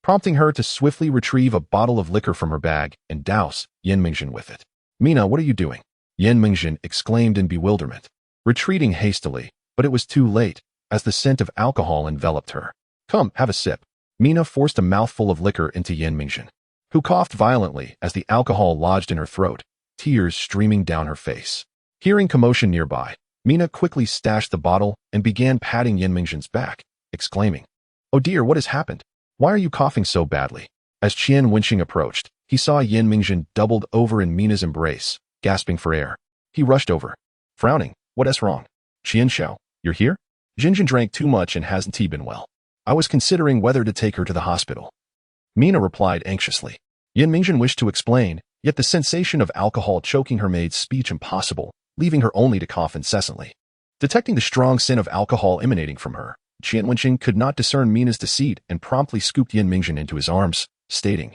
prompting her to swiftly retrieve a bottle of liquor from her bag and douse Yan Mengjin with it. Mina, what are you doing? Yan Mengjin exclaimed in bewilderment, retreating hastily, but it was too late, as the scent of alcohol enveloped her. Come, have a sip. Mina forced a mouthful of liquor into Yan Mengjin, who coughed violently as the alcohol lodged in her throat, tears streaming down her face. Hearing commotion nearby, Mina quickly stashed the bottle and began patting Yan Mengjin's back, exclaiming, Oh dear, what has happened? Why are you coughing so badly? As Qian Wenxing approached, he saw Yan Mengjin doubled over in Mina's embrace, gasping for air. He rushed over, frowning, What is wrong? Qian Xiao, you're here? Jinjin drank too much and hasn't been well. I was considering whether to take her to the hospital. Mina replied anxiously. Yan Mengjin wished to explain, yet the sensation of alcohol choking her made speech impossible, leaving her only to cough incessantly. Detecting the strong scent of alcohol emanating from her, Qian Wenxing could not discern Mina's deceit and promptly scooped Yan Mengjin into his arms, stating,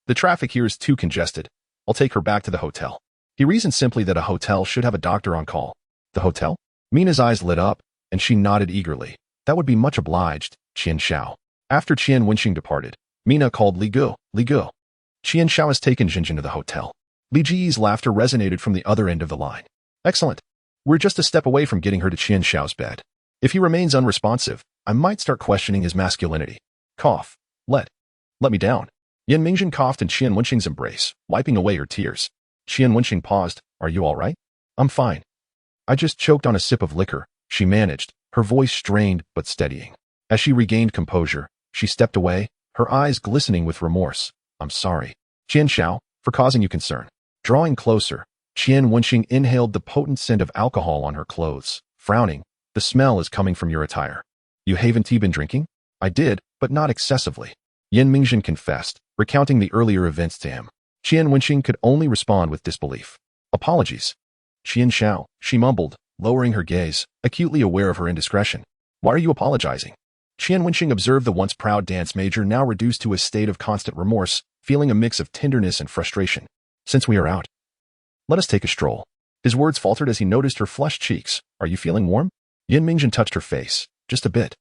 The traffic here is too congested. I'll take her back to the hotel. He reasoned simply that a hotel should have a doctor on call. The hotel? Mina's eyes lit up, and she nodded eagerly. That would be much obliged, Qian Xiao. After Qian Wenxing departed, Mina called Li Gu. Li Gu. Qian Xiao has taken Jinjin to the hotel. Li Ji's laughter resonated from the other end of the line. Excellent. We're just a step away from getting her to Qian Xiao's bed. If he remains unresponsive, I might start questioning his masculinity. Cough. Let me down. Yan Mengjin coughed in Qian Wenxing's embrace, wiping away her tears. Qian Wenxing paused. Are you all right? I'm fine. I just choked on a sip of liquor, she managed, her voice strained but steadying. As she regained composure, she stepped away, her eyes glistening with remorse. I'm sorry, Qian Xiao, for causing you concern. Drawing closer, Qian Wenxing inhaled the potent scent of alcohol on her clothes, frowning. The smell is coming from your attire. You haven't been drinking? I did, but not excessively. Yan Mengjin confessed, recounting the earlier events to him. Qian Wenxing could only respond with disbelief. Apologies. Qian Xiao, she mumbled, lowering her gaze, acutely aware of her indiscretion. Why are you apologizing? Qian Wenxing observed the once proud dance major now reduced to a state of constant remorse, feeling a mix of tenderness and frustration. Since we are out, let us take a stroll. His words faltered as he noticed her flushed cheeks. Are you feeling warm? Yan Mengjin touched her face, just a bit.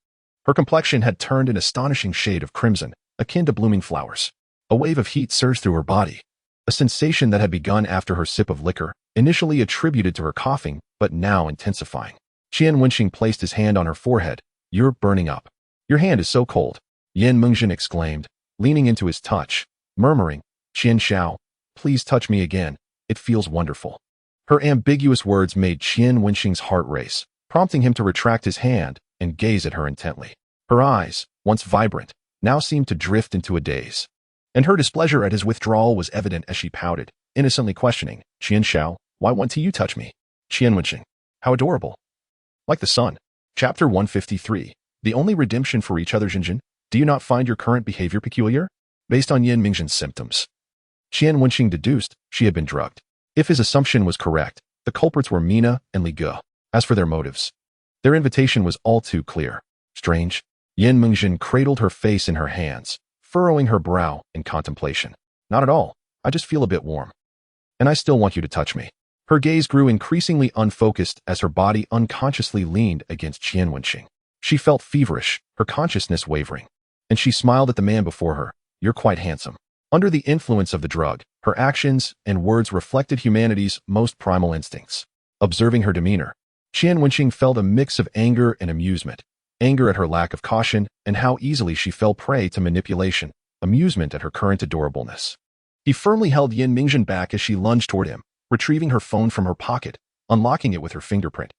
Her complexion had turned an astonishing shade of crimson, akin to blooming flowers. A wave of heat surged through her body, a sensation that had begun after her sip of liquor, initially attributed to her coughing, but now intensifying. Qian Wenxing placed his hand on her forehead. You're burning up. Your hand is so cold, Yan Mengjin exclaimed, leaning into his touch, murmuring, Qian Xiao, please touch me again, it feels wonderful. Her ambiguous words made Qian Wenxing's heart race, prompting him to retract his hand and gaze at her intently. Her eyes, once vibrant, now seemed to drift into a daze. And her displeasure at his withdrawal was evident as she pouted, innocently questioning, Qian Xiao, why won't you touch me? Qian Wenxing, how adorable. Like the sun. Chapter 153. The only redemption for each other. Jinjin, do you not find your current behavior peculiar? Based on Yan Mengjin's symptoms, Qian Wenxing deduced she had been drugged. If his assumption was correct, the culprits were Mina and Li Gu. As for their motives, their invitation was all too clear. Strange. Yan Mengjin cradled her face in her hands, furrowing her brow in contemplation. Not at all. I just feel a bit warm. And I still want you to touch me. Her gaze grew increasingly unfocused as her body unconsciously leaned against Qian Wenxing. She felt feverish, her consciousness wavering. And she smiled at the man before her. You're quite handsome. Under the influence of the drug, her actions and words reflected humanity's most primal instincts. Observing her demeanor, Qian Wenxing felt a mix of anger and amusement. Anger at her lack of caution and how easily she fell prey to manipulation, amusement at her current adorableness. He firmly held Yin Mingzhen back as she lunged toward him, retrieving her phone from her pocket, unlocking it with her fingerprint,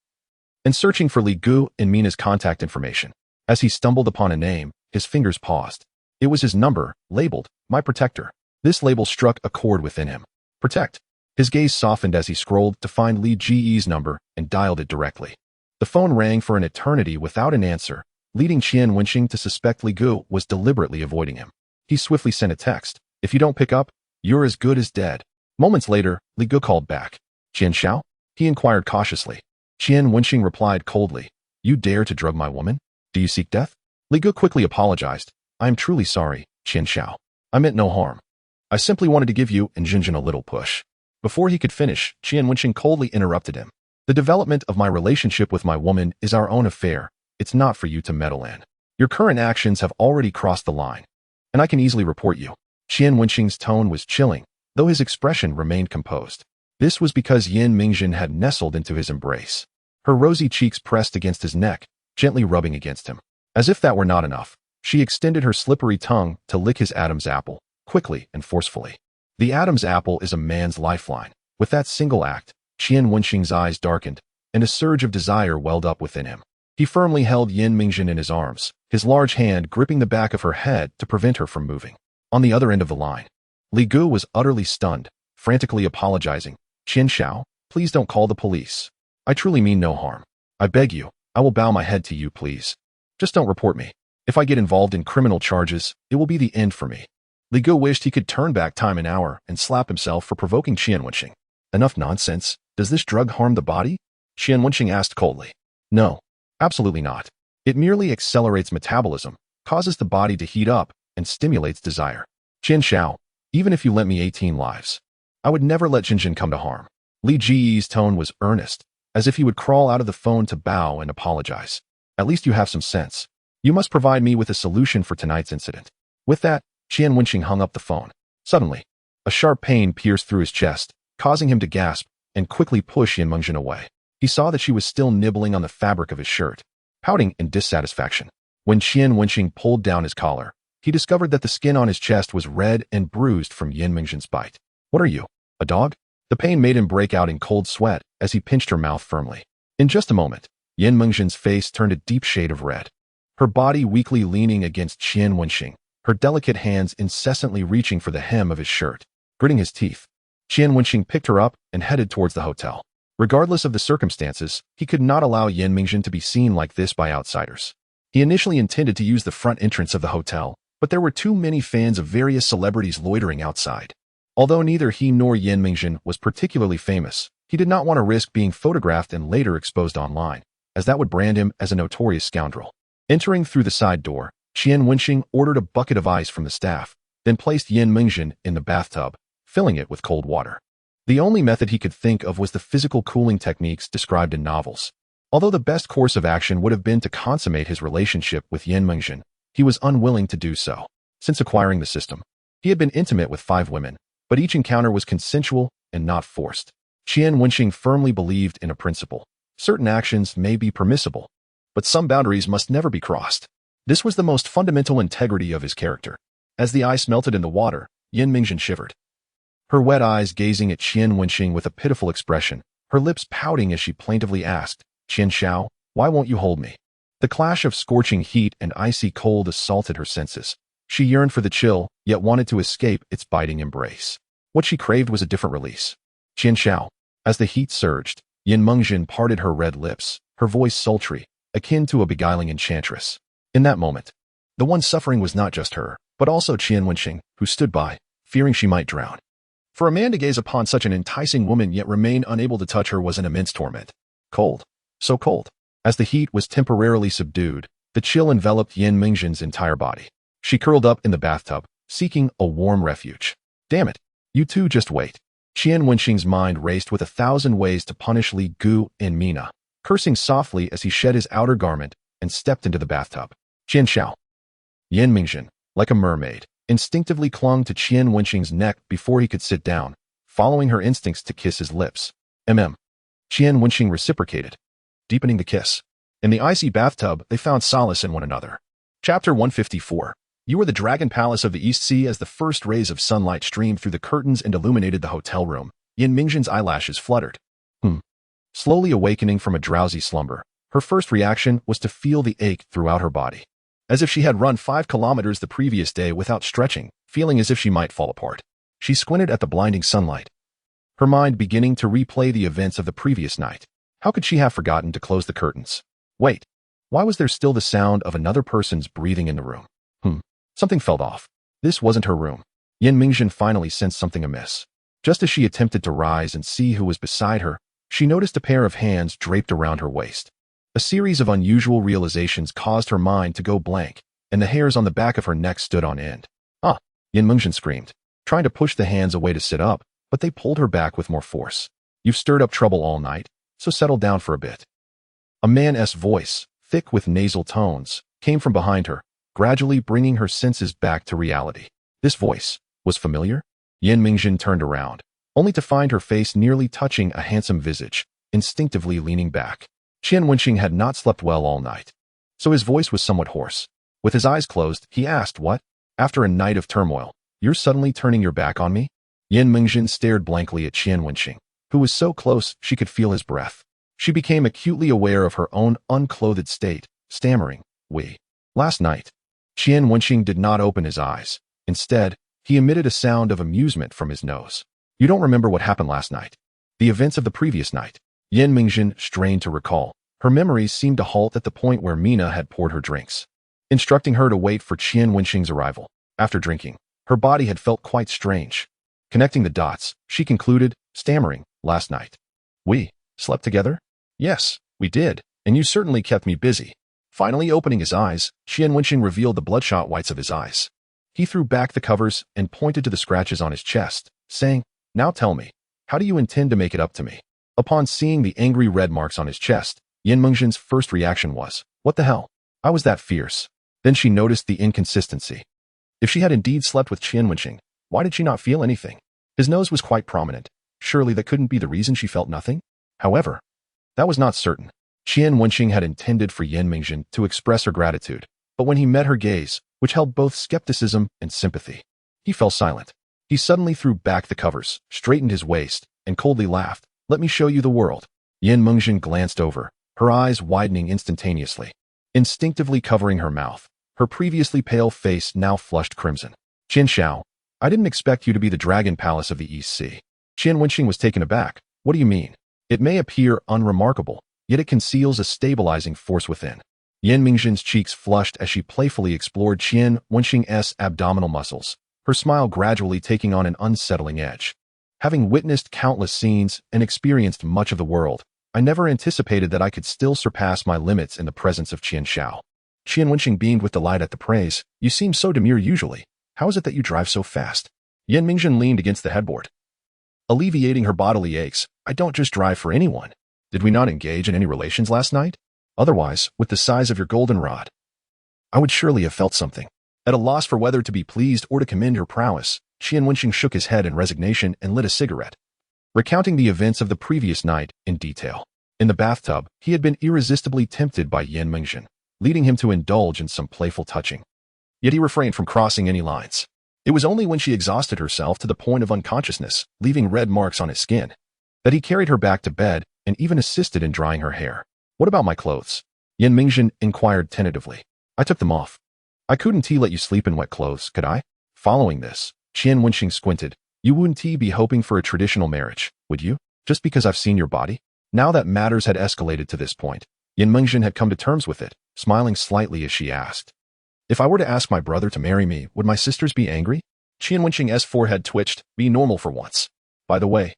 and searching for Li Gu and Mina's contact information. As he stumbled upon a name, his fingers paused. It was his number, labeled, My Protector. This label struck a chord within him. Protect. His gaze softened as he scrolled to find Li Ji's number and dialed it directly. The phone rang for an eternity without an answer, leading Qian Wenxing to suspect Li Gu was deliberately avoiding him. He swiftly sent a text. If you don't pick up, you're as good as dead. Moments later, Li Gu called back. Qian Xiao? He inquired cautiously. Qian Wenxing replied coldly. You dare to drug my woman? Do you seek death? Li Gu quickly apologized. I am truly sorry, Qian Xiao. I meant no harm. I simply wanted to give you and Jinjin a little push. Before he could finish, Qian Wenxing coldly interrupted him. The development of my relationship with my woman is our own affair. It's not for you to meddle in. Your current actions have already crossed the line, and I can easily report you. Qian Wenxing's tone was chilling, though his expression remained composed. This was because Yin Mingzhen had nestled into his embrace. Her rosy cheeks pressed against his neck, gently rubbing against him. As if that were not enough, she extended her slippery tongue to lick his Adam's apple, quickly and forcefully. The Adam's apple is a man's lifeline. With that single act, Qian Wenxing's eyes darkened, and a surge of desire welled up within him. He firmly held Yin Mingzhen in his arms, his large hand gripping the back of her head to prevent her from moving. On the other end of the line, Li Gu was utterly stunned, frantically apologizing. Qian Xiao, please don't call the police. I truly mean no harm. I beg you, I will bow my head to you, please. Just don't report me. If I get involved in criminal charges, it will be the end for me. Li Gu wished he could turn back time an hour and slap himself for provoking Qian Wenxing. Enough nonsense. Does this drug harm the body? Qian Wenxing asked coldly. No, absolutely not. It merely accelerates metabolism, causes the body to heat up, and stimulates desire. Qian Xiao, even if you lent me 18 lives, I would never let Jinjin come to harm. Li Ji's tone was earnest, as if he would crawl out of the phone to bow and apologize. At least you have some sense. You must provide me with a solution for tonight's incident. With that, Qian Wenxing hung up the phone. Suddenly, a sharp pain pierced through his chest, causing him to gasp and quickly push Yin Mingzhen away. He saw that she was still nibbling on the fabric of his shirt, pouting in dissatisfaction. When Qian Wenxing pulled down his collar, he discovered that the skin on his chest was red and bruised from Yin Mingzhen's bite. What are you, a dog? The pain made him break out in cold sweat as he pinched her mouth firmly. In just a moment, Yin Mingzhen's face turned a deep shade of red. Her body weakly leaning against Qian Wenxing, her delicate hands incessantly reaching for the hem of his shirt. Gritting his teeth, Qian Wenxing picked her up and headed towards the hotel. Regardless of the circumstances, he could not allow Yin Mingzhen to be seen like this by outsiders. He initially intended to use the front entrance of the hotel, but there were too many fans of various celebrities loitering outside. Although neither he nor Yin Mingzhen was particularly famous, he did not want to risk being photographed and later exposed online, as that would brand him as a notorious scoundrel. Entering through the side door, Qian Wenxing ordered a bucket of ice from the staff, then placed Yin Mingzhen in the bathtub, filling it with cold water. The only method he could think of was the physical cooling techniques described in novels. Although the best course of action would have been to consummate his relationship with Yin Mingzhen, he was unwilling to do so. Since acquiring the system, he had been intimate with 5 women, but each encounter was consensual and not forced. Qian Wenxing firmly believed in a principle. Certain actions may be permissible, but some boundaries must never be crossed. This was the most fundamental integrity of his character. As the ice melted in the water, Yin Mingzhen shivered. Her wet eyes gazing at Qian Wenxing with a pitiful expression, her lips pouting as she plaintively asked, Qian Xiao, why won't you hold me? The clash of scorching heat and icy cold assaulted her senses. She yearned for the chill, yet wanted to escape its biting embrace. What she craved was a different release. Qian Xiao. As the heat surged, Yin Mingzhen parted her red lips, her voice sultry, akin to a beguiling enchantress. In that moment, the one suffering was not just her, but also Qian Wenxing, who stood by, fearing she might drown. For a man to gaze upon such an enticing woman yet remain unable to touch her was an immense torment. Cold. So cold. As the heat was temporarily subdued, the chill enveloped Yin Mingzhen's entire body. She curled up in the bathtub, seeking a warm refuge. Damn it. You two just wait. Qian Wenxing's mind raced with 1,000 ways to punish Li Gu and Mina, cursing softly as he shed his outer garment and stepped into the bathtub. Qian Xiao. Yan Mingzhen, like a mermaid, instinctively clung to Qian Wenxing's neck before he could sit down, following her instincts to kiss his lips. Qian Wenxing reciprocated, deepening the kiss. In the icy bathtub, they found solace in one another. Chapter 154. You were the Dragon Palace of the East Sea as the first rays of sunlight streamed through the curtains and illuminated the hotel room. Yan Mingzhen's eyelashes fluttered. Slowly awakening from a drowsy slumber, her first reaction was to feel the ache throughout her body. As if she had run 5 kilometers the previous day without stretching, feeling as if she might fall apart. She squinted at the blinding sunlight, her mind beginning to replay the events of the previous night. How could she have forgotten to close the curtains? Wait, why was there still the sound of another person's breathing in the room? Something felt off. This wasn't her room. Yan Mingzhen finally sensed something amiss. Just as she attempted to rise and see who was beside her, she noticed a pair of hands draped around her waist. A series of unusual realizations caused her mind to go blank, and the hairs on the back of her neck stood on end. Ah! Yan Mingzhen screamed, trying to push the hands away to sit up, but they pulled her back with more force. You've stirred up trouble all night, so settle down for a bit. A man's voice, thick with nasal tones, came from behind her, gradually bringing her senses back to reality. This voice was familiar. Yan Mingzhen turned around, only to find her face nearly touching a handsome visage, instinctively leaning back. Qian Wenxing had not slept well all night, so his voice was somewhat hoarse. With his eyes closed, he asked, "What? After a night of turmoil, you're suddenly turning your back on me?" Yan Mingzhen stared blankly at Qian Wenxing, who was so close she could feel his breath. She became acutely aware of her own unclothed state, stammering, Last night." Qian Wenxing did not open his eyes. Instead, he emitted a sound of amusement from his nose. "You don't remember what happened last night? The events of the previous night?" Yan Mingzhen strained to recall. Her memories seemed to halt at the point where Mina had poured her drinks, instructing her to wait for Qian Wenxing's arrival. After drinking, her body had felt quite strange. Connecting the dots, she concluded, stammering, "Last night. We slept together? Yes, we did, and you certainly kept me busy." Finally opening his eyes, Qian Wenxing revealed the bloodshot whites of his eyes. He threw back the covers and pointed to the scratches on his chest, saying, "Now tell me, how do you intend to make it up to me?" Upon seeing the angry red marks on his chest, Yan Mingzhen's first reaction was, "What the hell? I was that fierce." Then she noticed the inconsistency. If she had indeed slept with Qian Wenxing, why did she not feel anything? His nose was quite prominent. Surely that couldn't be the reason she felt nothing? However, that was not certain. Qian Wenxing had intended for Yan Mingzhen to express her gratitude, but when he met her gaze, which held both skepticism and sympathy, he fell silent. He suddenly threw back the covers, straightened his waist, and coldly laughed. "Let me show you the world." Yan Mingzhen glanced over, her eyes widening instantaneously. Instinctively covering her mouth, her previously pale face now flushed crimson. "Qian Xiao, I didn't expect you to be the Dragon Palace of the East Sea." Qian Wenxing was taken aback. "What do you mean? It may appear unremarkable, yet it conceals a stabilizing force within." Yan Mingzhen's cheeks flushed as she playfully explored Qian Wenxing's abdominal muscles, her smile gradually taking on an unsettling edge. "Having witnessed countless scenes and experienced much of the world, I never anticipated that I could still surpass my limits in the presence of Qian Xiao." Qian Wenxing beamed with delight at the praise. "You seem so demure usually. How is it that you drive so fast?" Yan Mingzhen leaned against the headboard, alleviating her bodily aches. "I don't just drive for anyone. Did we not engage in any relations last night? Otherwise, with the size of your goldenrod, I would surely have felt something." At a loss for whether to be pleased or to commend her prowess, Qian Wenxing shook his head in resignation and lit a cigarette, recounting the events of the previous night in detail. In the bathtub, he had been irresistibly tempted by Yan Mingzhen, leading him to indulge in some playful touching. Yet he refrained from crossing any lines. It was only when she exhausted herself to the point of unconsciousness, leaving red marks on his skin, that he carried her back to bed and even assisted in drying her hair. "What about my clothes?" Yan Mingzhen inquired tentatively. "I took them off. I couldn't let you sleep in wet clothes, could I?" Following this, Qian Wenxing squinted. "You wouldn't be hoping for a traditional marriage, would you? Just because I've seen your body?" Now that matters had escalated to this point, Yan Mingzhen had come to terms with it, smiling slightly as she asked, "If I were to ask my brother to marry me, would my sisters be angry?" Qian Wenxing's forehead twitched. "Be normal for once. By the way,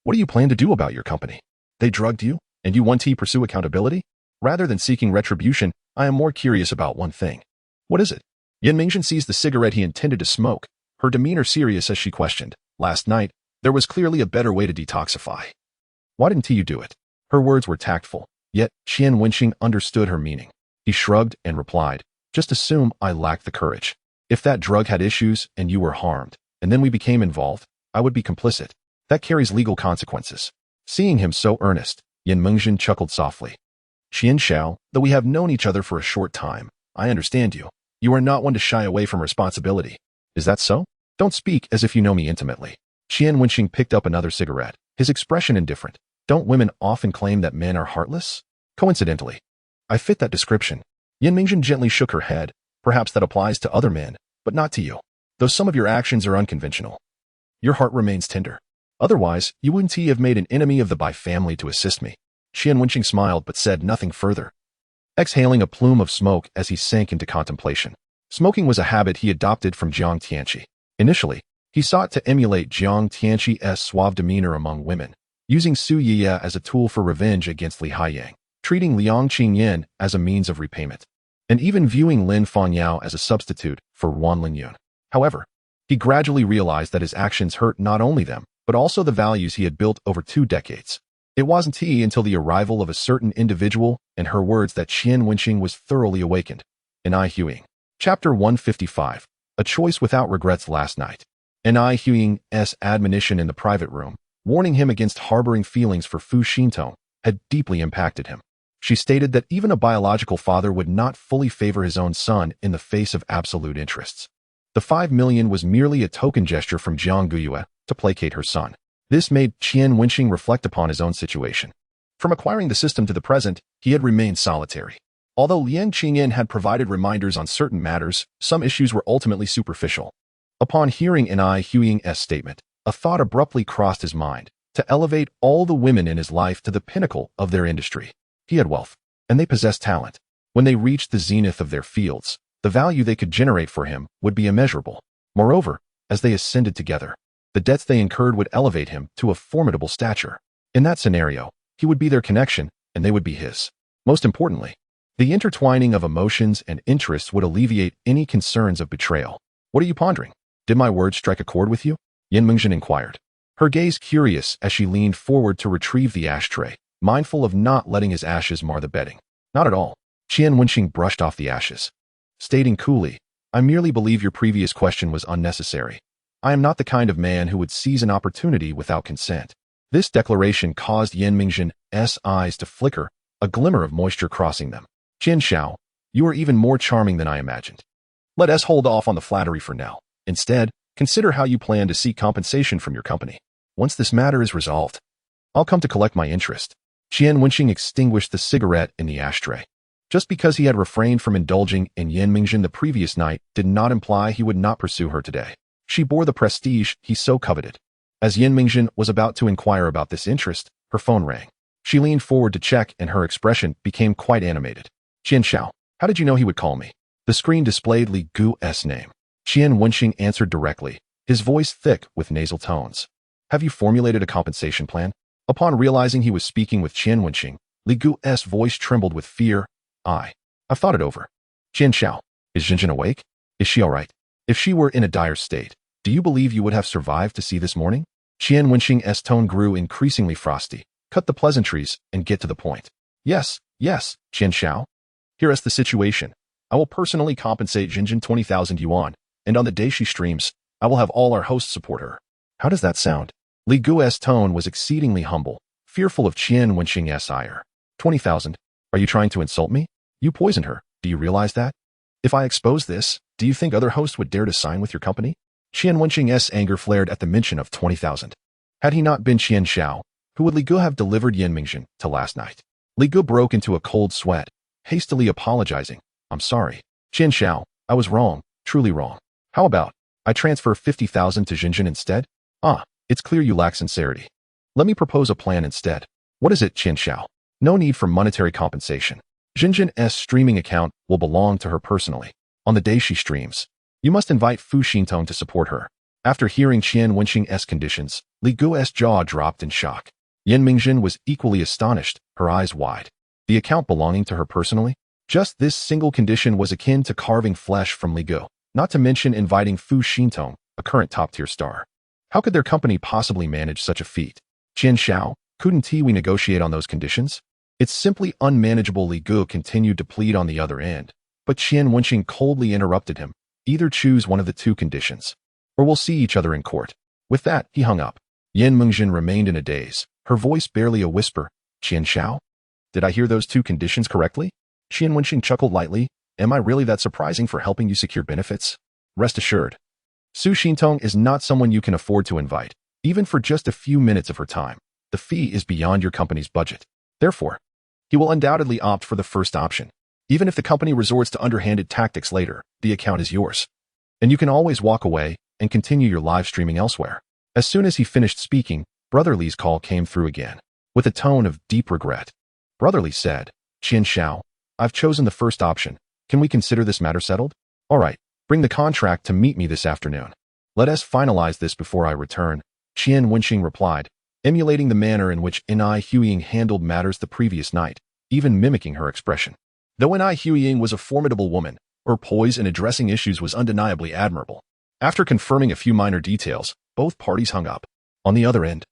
what do you plan to do about your company? They drugged you, and you want to pursue accountability? Rather than seeking retribution, I am more curious about one thing." "What is it?" Yan Mingjin seized the cigarette he intended to smoke, her demeanor serious as she questioned. Last night, there was clearly a better way to detoxify. Why didn't you do it? Her words were tactful, yet Qian Wenxing understood her meaning. He shrugged and replied, just assume I lacked the courage. If that drug had issues and you were harmed, and then we became involved, I would be complicit. That carries legal consequences. Seeing him so earnest, Yan Mingjin chuckled softly. Qian Xiao, though we have known each other for a short time, I understand you. You are not one to shy away from responsibility. Is that so? Don't speak as if you know me intimately. Qian Wenxing picked up another cigarette, his expression indifferent. Don't women often claim that men are heartless? Coincidentally, I fit that description. Yan Mingjin gently shook her head. Perhaps that applies to other men, but not to you. Though some of your actions are unconventional, your heart remains tender. Otherwise, you wouldn't have made an enemy of the Bai family to assist me. Qian Wenxing smiled but said nothing further, exhaling a plume of smoke as he sank into contemplation. Smoking was a habit he adopted from Jiang Tianqi. Initially, he sought to emulate Jiang Tianqi's suave demeanor among women, using Su Yiya as a tool for revenge against Li Haiyang, treating Liang Qingyan as a means of repayment, and even viewing Lin Fangyao as a substitute for Wan Lingyun. However, he gradually realized that his actions hurt not only them, but also the values he had built over 2 decades. It wasn't until the arrival of a certain individual and her words that Qian Wenxing was thoroughly awakened. N.I. Huing. Chapter 155. A Choice Without Regrets. Last night, N.I. Huing's admonition in the private room, warning him against harboring feelings for Fu Xintong, had deeply impacted him. She stated that even a biological father would not fully favor his own son in the face of absolute interests. The 5 million was merely a token gesture from Jiang Guyue to placate her son. This made Qian Wenxing reflect upon his own situation. From acquiring the system to the present, he had remained solitary. Although Liang Qingyan had provided reminders on certain matters, some issues were ultimately superficial. Upon hearing N.I. Huing's statement, a thought abruptly crossed his mind: to elevate all the women in his life to the pinnacle of their industry. He had wealth, and they possessed talent. When they reached the zenith of their fields, the value they could generate for him would be immeasurable. Moreover, as they ascended together, the debts they incurred would elevate him to a formidable stature. In that scenario, he would be their connection, and they would be his. Most importantly, the intertwining of emotions and interests would alleviate any concerns of betrayal. What are you pondering? Did my words strike a chord with you? Yan Mingjin inquired, her gaze curious as she leaned forward to retrieve the ashtray, mindful of not letting his ashes mar the bedding. Not at all. Qian Wenxing brushed off the ashes, stating coolly, I merely believe your previous question was unnecessary. I am not the kind of man who would seize an opportunity without consent. This declaration caused Yan Mingjin's eyes to flicker, a glimmer of moisture crossing them. Qian Xiao, you are even more charming than I imagined. Let us hold off on the flattery for now. Instead, consider how you plan to seek compensation from your company. Once this matter is resolved, I'll come to collect my interest. Qian Wenxing extinguished the cigarette in the ashtray. Just because he had refrained from indulging in Yan Mingjin the previous night did not imply he would not pursue her today. She bore the prestige he so coveted. As Yan Mingjin was about to inquire about this interest, her phone rang. She leaned forward to check and her expression became quite animated. Qian Xiao, how did you know he would call me? The screen displayed Li Gu's name. Qian Wenxing answered directly, his voice thick with nasal tones. Have you formulated a compensation plan? Upon realizing he was speaking with Qian Wenxing, Li Gu's voice trembled with fear. I've thought it over. Qian Xiao, is Jinjin awake? Is she all right? If she were in a dire state, do you believe you would have survived to see this morning? Qian Wenxing's tone grew increasingly frosty. Cut the pleasantries and get to the point. Yes, Qian Xiao. Here is the situation. I will personally compensate Jinjin 20,000 yuan, and on the day she streams, I will have all our hosts support her. How does that sound? Li Gu's tone was exceedingly humble, fearful of Qian Wenxing's ire. 20,000? Are you trying to insult me? You poisoned her. Do you realize that? If I expose this, do you think other hosts would dare to sign with your company? Qian Wenxing's anger flared at the mention of 20,000. Had he not been Qian Xiao, who would Li Gu have delivered Yan Mingjin to last night? Li Gu broke into a cold sweat, hastily apologizing. I'm sorry. Qian Xiao, I was wrong, truly wrong. How about I transfer 50,000 to Jinjin instead? It's clear you lack sincerity. Let me propose a plan instead. What is it, Qian Xiao? No need for monetary compensation. Jinjin's streaming account will belong to her personally. On the day she streams, you must invite Fu Xintong to support her. After hearing Qian Wenxing's conditions, Li Gu's jaw dropped in shock. Yan Mingjin was equally astonished, her eyes wide. The account belonging to her personally? Just this single condition was akin to carving flesh from Li Gu. not to mention inviting Fu Xintong, a current top-tier star. How could their company possibly manage such a feat? Qian Xiao, couldn't we negotiate on those conditions? It's simply unmanageable. Li Gu continued to plead on the other end, but Qian Wenxing coldly interrupted him. Either choose one of the two conditions, or we'll see each other in court. With that, he hung up. Yan Mengjin remained in a daze, her voice barely a whisper. Qian Xiao? Did I hear those two conditions correctly? Qian Wenxing chuckled lightly. Am I really that surprising for helping you secure benefits? Rest assured, Su Xintong is not someone you can afford to invite, even for just a few minutes of her time. The fee is beyond your company's budget. Therefore, he will undoubtedly opt for the first option. Even if the company resorts to underhanded tactics later, the account is yours. And you can always walk away and continue your live streaming elsewhere. As soon as he finished speaking, Brother Li's call came through again, with a tone of deep regret. Brother Li said, Qian Xiao, I've chosen the first option. Can we consider this matter settled? All right, bring the contract to meet me this afternoon. Let us finalize this before I return, Qian Wenxing replied, emulating the manner in which Ni Huiying handled matters the previous night, even mimicking her expression. Though Ni Huiying was a formidable woman, her poise in addressing issues was undeniably admirable. After confirming a few minor details, both parties hung up. On the other end,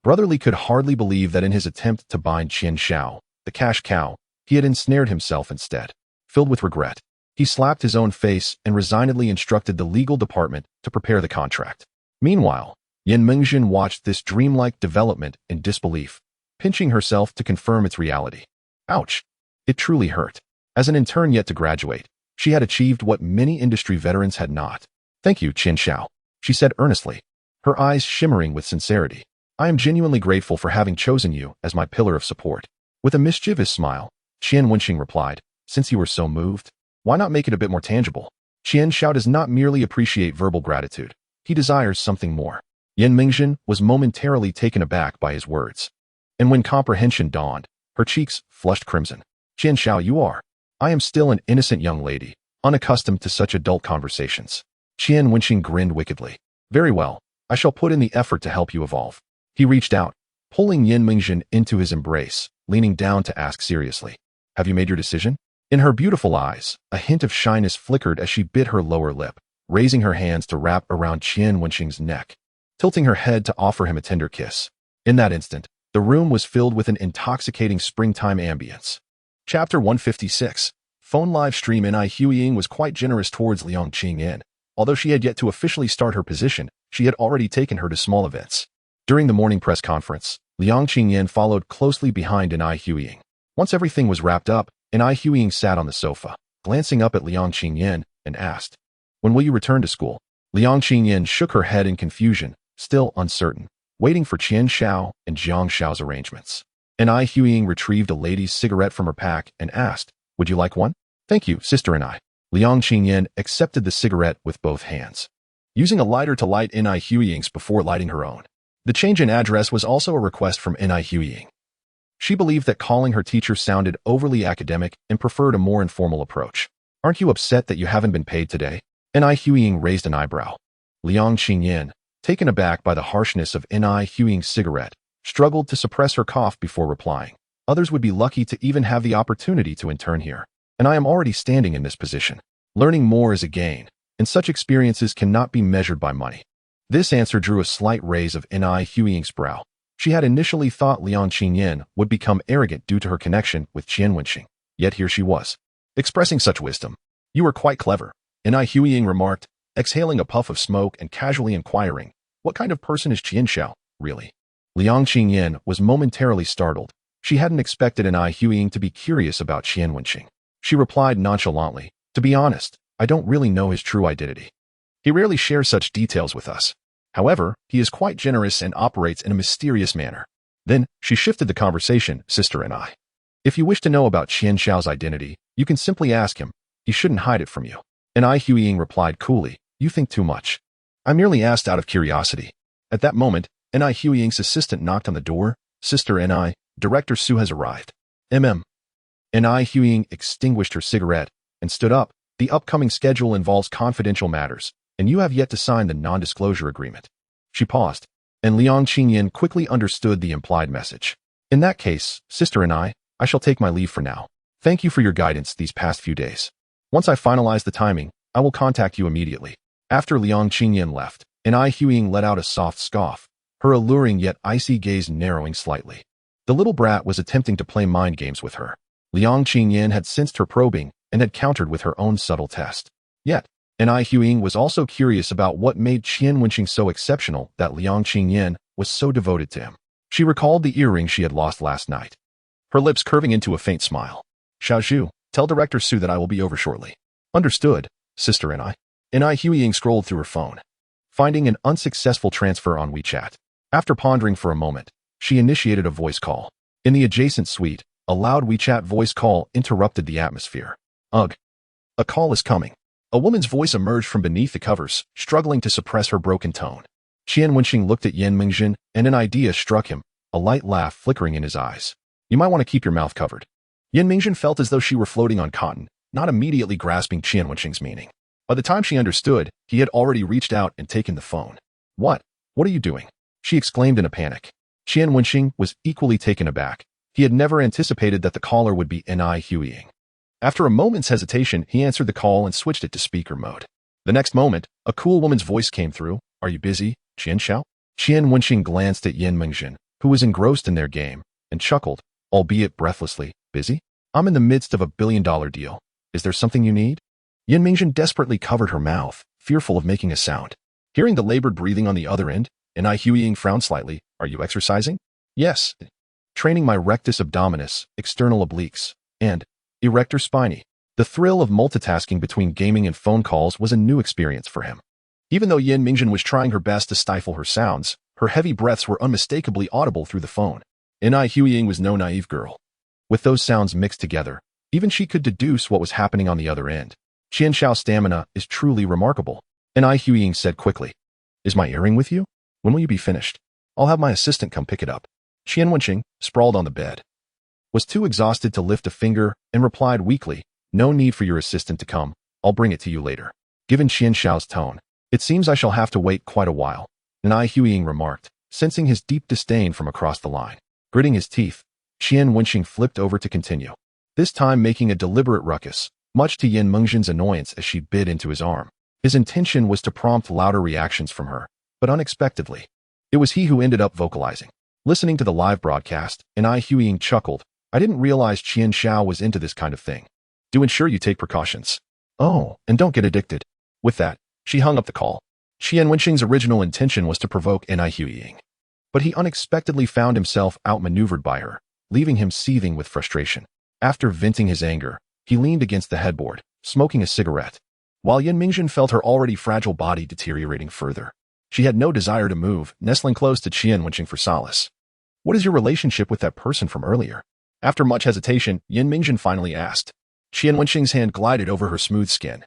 Brother Li could hardly believe that in his attempt to bind Qian Xiao, the cash cow, he had ensnared himself instead. Filled with regret, he slapped his own face and resignedly instructed the legal department to prepare the contract. Meanwhile, Yan Mengjin watched this dreamlike development in disbelief, pinching herself to confirm its reality. Ouch! It truly hurt. As an intern yet to graduate, she had achieved what many industry veterans had not. Thank you, Qian Xiao, she said earnestly, her eyes shimmering with sincerity. I am genuinely grateful for having chosen you as my pillar of support. With a mischievous smile, Qian Wenxing replied, since you were so moved, why not make it a bit more tangible? Qian Xiao does not merely appreciate verbal gratitude. He desires something more. Yan Mengjin was momentarily taken aback by his words. And when comprehension dawned, her cheeks flushed crimson. Qian Xiao, you are. I am still an innocent young lady, unaccustomed to such adult conversations. Qian Wenxing grinned wickedly. Very well, I shall put in the effort to help you evolve. He reached out, pulling Yan Mengjin into his embrace, leaning down to ask seriously, have you made your decision? In her beautiful eyes, a hint of shyness flickered as she bit her lower lip, raising her hands to wrap around Qian Wenxing's neck, tilting her head to offer him a tender kiss. In that instant, the room was filled with an intoxicating springtime ambience. Chapter 156. Phone live stream. Ni Huiying was quite generous towards Liang Qingyan. Although she had yet to officially start her position, she had already taken her to small events. During the morning press conference, Liang Qingyan followed closely behind Ni Huiying. Once everything was wrapped up, Ni Huiying sat on the sofa, glancing up at Liang Qingyan, and asked, when will you return to school? Liang Qingyan shook her head in confusion, still uncertain, waiting for Qian Xiao and Jiang Xiao's arrangements. Ni Huiying retrieved a lady's cigarette from her pack and asked, would you like one? Thank you, sister Ni. Liang Qingyan accepted the cigarette with both hands, using a lighter to light Ni Huiying's before lighting her own. The change in address was also a request from Ni Huiying. She believed that calling her teacher sounded overly academic and preferred a more informal approach. Aren't you upset that you haven't been paid today? Ni Huiying raised an eyebrow. Liang Qingyan, taken aback by the harshness of Ni Huiying's cigarette, struggled to suppress her cough before replying. Others would be lucky to even have the opportunity to intern here, and I am already standing in this position. Learning more is a gain, and such experiences cannot be measured by money. This answer drew a slight raise of Ni Huiying's brow. She had initially thought Liang Qingyan would become arrogant due to her connection with Qian Wenxing, yet here she was, expressing such wisdom. You are quite clever, Ni Huiying remarked, exhaling a puff of smoke and casually inquiring, what kind of person is Qian Xiao, really? Liang Qingyan was momentarily startled. She hadn't expected Ni Huiying to be curious about Qian Wenxing. She replied nonchalantly, to be honest, I don't really know his true identity. He rarely shares such details with us. However, he is quite generous and operates in a mysterious manner. Then, she shifted the conversation, sister and I. If you wish to know about Qian Xiao's identity, you can simply ask him. He shouldn't hide it from you. Ni Huiying replied coolly, you think too much. I merely asked out of curiosity. At that moment, Ni Huiying's assistant knocked on the door. Sister Ni, Director Su has arrived. Ni Huiying extinguished her cigarette and stood up. The upcoming schedule involves confidential matters, and you have yet to sign the non-disclosure agreement. She paused, and Liang Qingyan quickly understood the implied message. In that case, sister and I shall take my leave for now. Thank you for your guidance these past few days. Once I finalize the timing, I will contact you immediately. After Liang Qingyan left, and Ai Huiying let out a soft scoff, her alluring yet icy gaze narrowing slightly. The little brat was attempting to play mind games with her. Liang Qingyan had sensed her probing and had countered with her own subtle test. Yet, and Ai Huiying was also curious about what made Qian Wenxing so exceptional that Liang Qingyan was so devoted to him. She recalled the earring she had lost last night, her lips curving into a faint smile. Xiaozhu, tell Director Su that I will be over shortly. Understood, Sister and I. And Ai Huiying scrolled through her phone, finding an unsuccessful transfer on WeChat. After pondering for a moment, she initiated a voice call. In the adjacent suite, a loud WeChat voice call interrupted the atmosphere. Ugh. A call is coming. A woman's voice emerged from beneath the covers, struggling to suppress her broken tone. Qian Wenxing looked at Yen Mingzhen, and an idea struck him, a light laugh flickering in his eyes. You might want to keep your mouth covered. Yen Mingzhen felt as though she were floating on cotton, not immediately grasping Qian Wenxing's meaning. By the time she understood, he had already reached out and taken the phone. What? What are you doing? She exclaimed in a panic. Qian Wenxing was equally taken aback. He had never anticipated that the caller would be Ai Huiying. After a moment's hesitation, he answered the call and switched it to speaker mode. The next moment, a cool woman's voice came through. Are you busy, Qian Xiao? Qian Wenxing glanced at Yen Mingzhen, who was engrossed in their game, and chuckled, albeit breathlessly. Busy? I'm in the midst of a billion-dollar deal. Is there something you need? Yen Mingzhen desperately covered her mouth, fearful of making a sound. Hearing the labored breathing on the other end, Ai Huiying frowned slightly. Are you exercising? Yes. Training my rectus abdominis, external obliques, and erector spinae. The thrill of multitasking between gaming and phone calls was a new experience for him. Even though Yen Mingzhen was trying her best to stifle her sounds, her heavy breaths were unmistakably audible through the phone. Ai Huiying was no naive girl. With those sounds mixed together, even she could deduce what was happening on the other end. Qian Xiao's stamina is truly remarkable. Ai Huiying said quickly. Is my earring with you? When will you be finished? I'll have my assistant come pick it up. Qian Wenxing, sprawled on the bed, was too exhausted to lift a finger and replied weakly, No need for your assistant to come. I'll bring it to you later. Given Qian Xiao's tone, it seems I shall have to wait quite a while, Ai Huiying remarked, sensing his deep disdain from across the line. Gritting his teeth, Qian Wenxing flipped over to continue, this time making a deliberate ruckus, much to Yen Mingzhen's annoyance as she bit into his arm. His intention was to prompt louder reactions from her, but unexpectedly, it was he who ended up vocalizing. Listening to the live broadcast, Ai Huiying chuckled. I didn't realize Qian Xiao was into this kind of thing. Do ensure you take precautions. Oh, and don't get addicted. With that, she hung up the call. Qian Wenxing's original intention was to provoke Ai Huiying, but he unexpectedly found himself outmaneuvered by her, leaving him seething with frustration. After venting his anger, he leaned against the headboard, smoking a cigarette, while Yen Mingzhen felt her already fragile body deteriorating further. She had no desire to move, nestling close to Qian Wenxing for solace. What is your relationship with that person from earlier? After much hesitation, Yen Mingzhen finally asked. Qian Wenxing's hand glided over her smooth skin,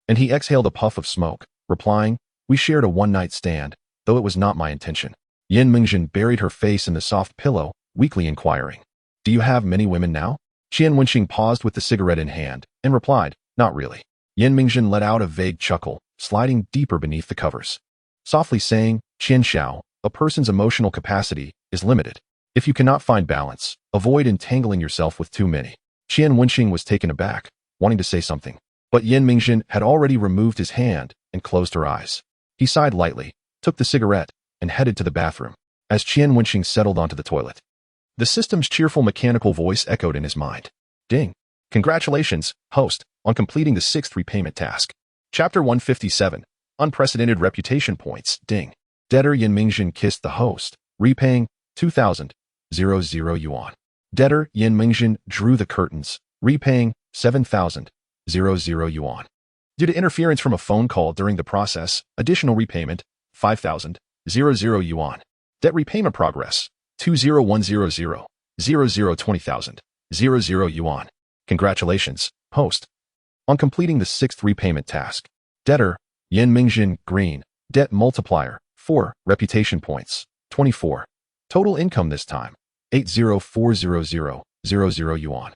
and he exhaled a puff of smoke, replying, We shared a one-night stand, though it was not my intention. Yen Mingzhen buried her face in the soft pillow, weakly inquiring, Do you have many women now? Qian Wenxing paused with the cigarette in hand, and replied, Not really. Yen Mingzhen let out a vague chuckle, sliding deeper beneath the covers, softly saying, Qian Xiao, a person's emotional capacity is limited. If you cannot find balance, avoid entangling yourself with too many. Qian Wenxing was taken aback, wanting to say something, but Yen Mingzhen had already removed his hand and closed her eyes. He sighed lightly, took the cigarette, and headed to the bathroom. As Qian Wenxing settled onto the toilet, the system's cheerful mechanical voice echoed in his mind. Ding. Congratulations, host, on completing the 6th repayment task. Chapter 157. Unprecedented reputation points. Ding. Debtor Yen Mingzhen kissed the host, repaying 2,000 yuan. Debtor Yen Mingzhen drew the curtains, repaying 7,000 yuan. Due to interference from a phone call during the process, additional repayment 5,000 yuan. Debt repayment progress 20100 20,000 yuan. Congratulations, host, on completing the 6th repayment task. Debtor Yen Mingzhen green. Debt multiplier 4 reputation points 24. Total income this time 80,400 yuan.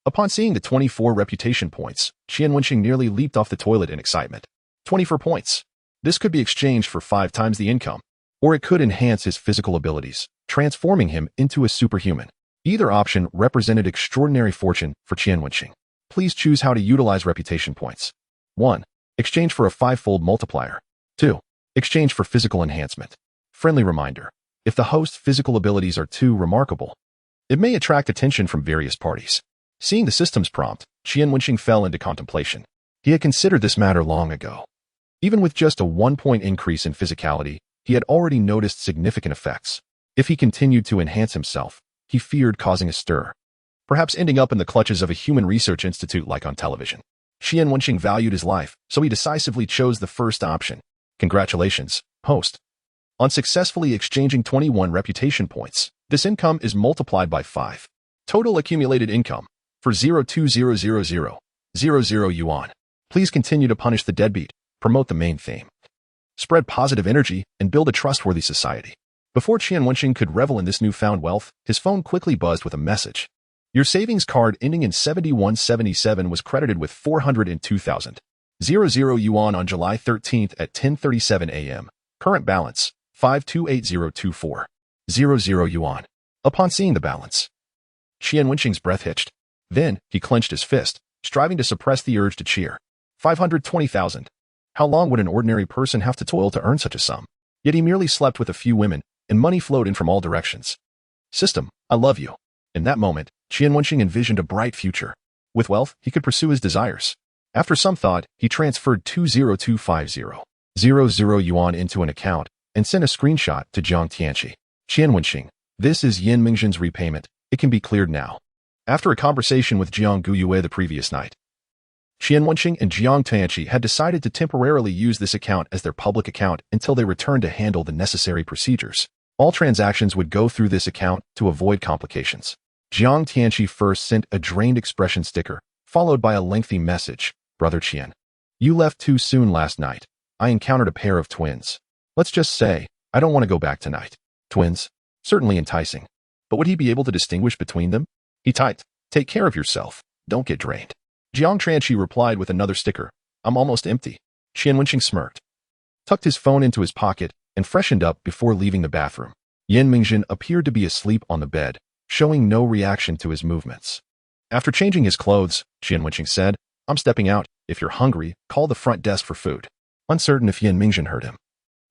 Upon seeing the 24 reputation points, Qian Wenxing nearly leaped off the toilet in excitement. 24 points. This could be exchanged for 5 times the income, or it could enhance his physical abilities, transforming him into a superhuman. Either option represented extraordinary fortune for Qian Wenxing. Please choose how to utilize reputation points. 1. Exchange for a 5-fold multiplier. 2. Exchange for physical enhancement. Friendly reminder. If the host's physical abilities are too remarkable, it may attract attention from various parties. Seeing the system's prompt, Qian Wenxing fell into contemplation. He had considered this matter long ago. Even with just a 1-point increase in physicality, he had already noticed significant effects. If he continued to enhance himself, he feared causing a stir, perhaps ending up in the clutches of a human research institute like on television. Qian Wenxing valued his life, so he decisively chose the first option. Congratulations, host. On successfully exchanging 21 reputation points, this income is multiplied by 5. Total accumulated income for 0.200000 yuan. Please continue to punish the deadbeat, promote the main theme, spread positive energy, and build a trustworthy society. Before Qian Wenxing could revel in this newfound wealth, his phone quickly buzzed with a message. Your savings card ending in 7177 was credited with 402,000 yuan on July 13th at 10:37 a.m. Current balance, 528024 yuan. Upon seeing the balance, Qian Wenxing's breath hitched. Then, he clenched his fist, striving to suppress the urge to cheer. 520,000. How long would an ordinary person have to toil to earn such a sum? Yet he merely slept with a few women, and money flowed in from all directions. System, I love you. In that moment, Qian Wenxing envisioned a bright future. With wealth, he could pursue his desires. After some thought, he transferred 20250.00 yuan into an account and sent a screenshot to Jiang Tianqi. Qian Wenxing, this is Yin Mingzhen's repayment. It can be cleared now. After a conversation with Jiang Guyue the previous night, Qian Wenxing and Jiang Tianqi had decided to temporarily use this account as their public account until they returned to handle the necessary procedures. All transactions would go through this account to avoid complications. Jiang Tianqi first sent a drained expression sticker, followed by a lengthy message. Brother Qian, you left too soon last night. I encountered a pair of twins. Let's just say, I don't want to go back tonight. Twins? Certainly enticing. But would he be able to distinguish between them? He typed, take care of yourself. Don't get drained. Jiang Tianqi replied with another sticker. I'm almost empty. Qian Wenxing smirked, tucked his phone into his pocket, and freshened up before leaving the bathroom. Yin Mingzhen appeared to be asleep on the bed, showing no reaction to his movements. After changing his clothes, Qian Wenxing said, I'm stepping out. If you're hungry, call the front desk for food. Uncertain if Yin Mingzhen heard him,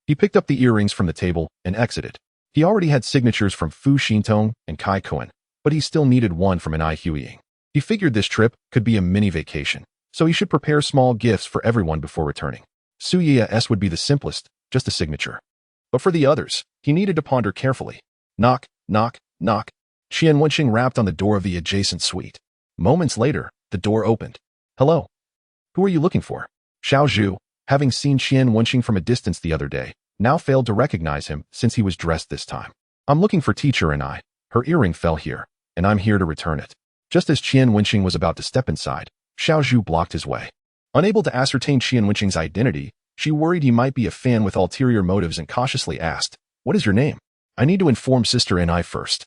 he picked up the earrings from the table and exited. He already had signatures from Fu Xintong and Kai Cohen, but he still needed one from Ai Huiying. He figured this trip could be a mini vacation, so he should prepare small gifts for everyone before returning. Su Yi's would be the simplest, just a signature. But for the others, he needed to ponder carefully. Knock, knock, knock. Qian Wenxing rapped on the door of the adjacent suite. Moments later, the door opened. Hello. Who are you looking for? Xiao Zhu, having seen Qian Wenxing from a distance the other day, now failed to recognize him since he was dressed this time. I'm looking for teacher and I. Her earring fell here, and I'm here to return it. Just as Qian Wenxing was about to step inside, Xiao Zhu blocked his way. Unable to ascertain Qian Wenxing's identity, she worried he might be a fan with ulterior motives and cautiously asked, What is your name? I need to inform Sister and I first.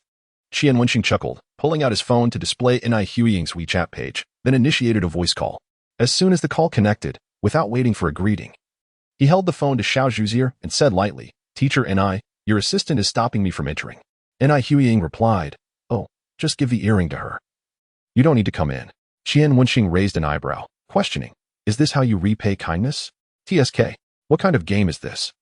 Qian Wenxing chuckled, pulling out his phone to display Ai Huiying's WeChat page, then initiated a voice call. As soon as the call connected, without waiting for a greeting, he held the phone to Xiao Zhu's ear and said lightly, Teacher and I, your assistant is stopping me from entering. Ai Huiying replied, Oh, just give the earring to her. You don't need to come in. Qian Wenxing raised an eyebrow, questioning, Is this how you repay kindness? TSK, what kind of game is this?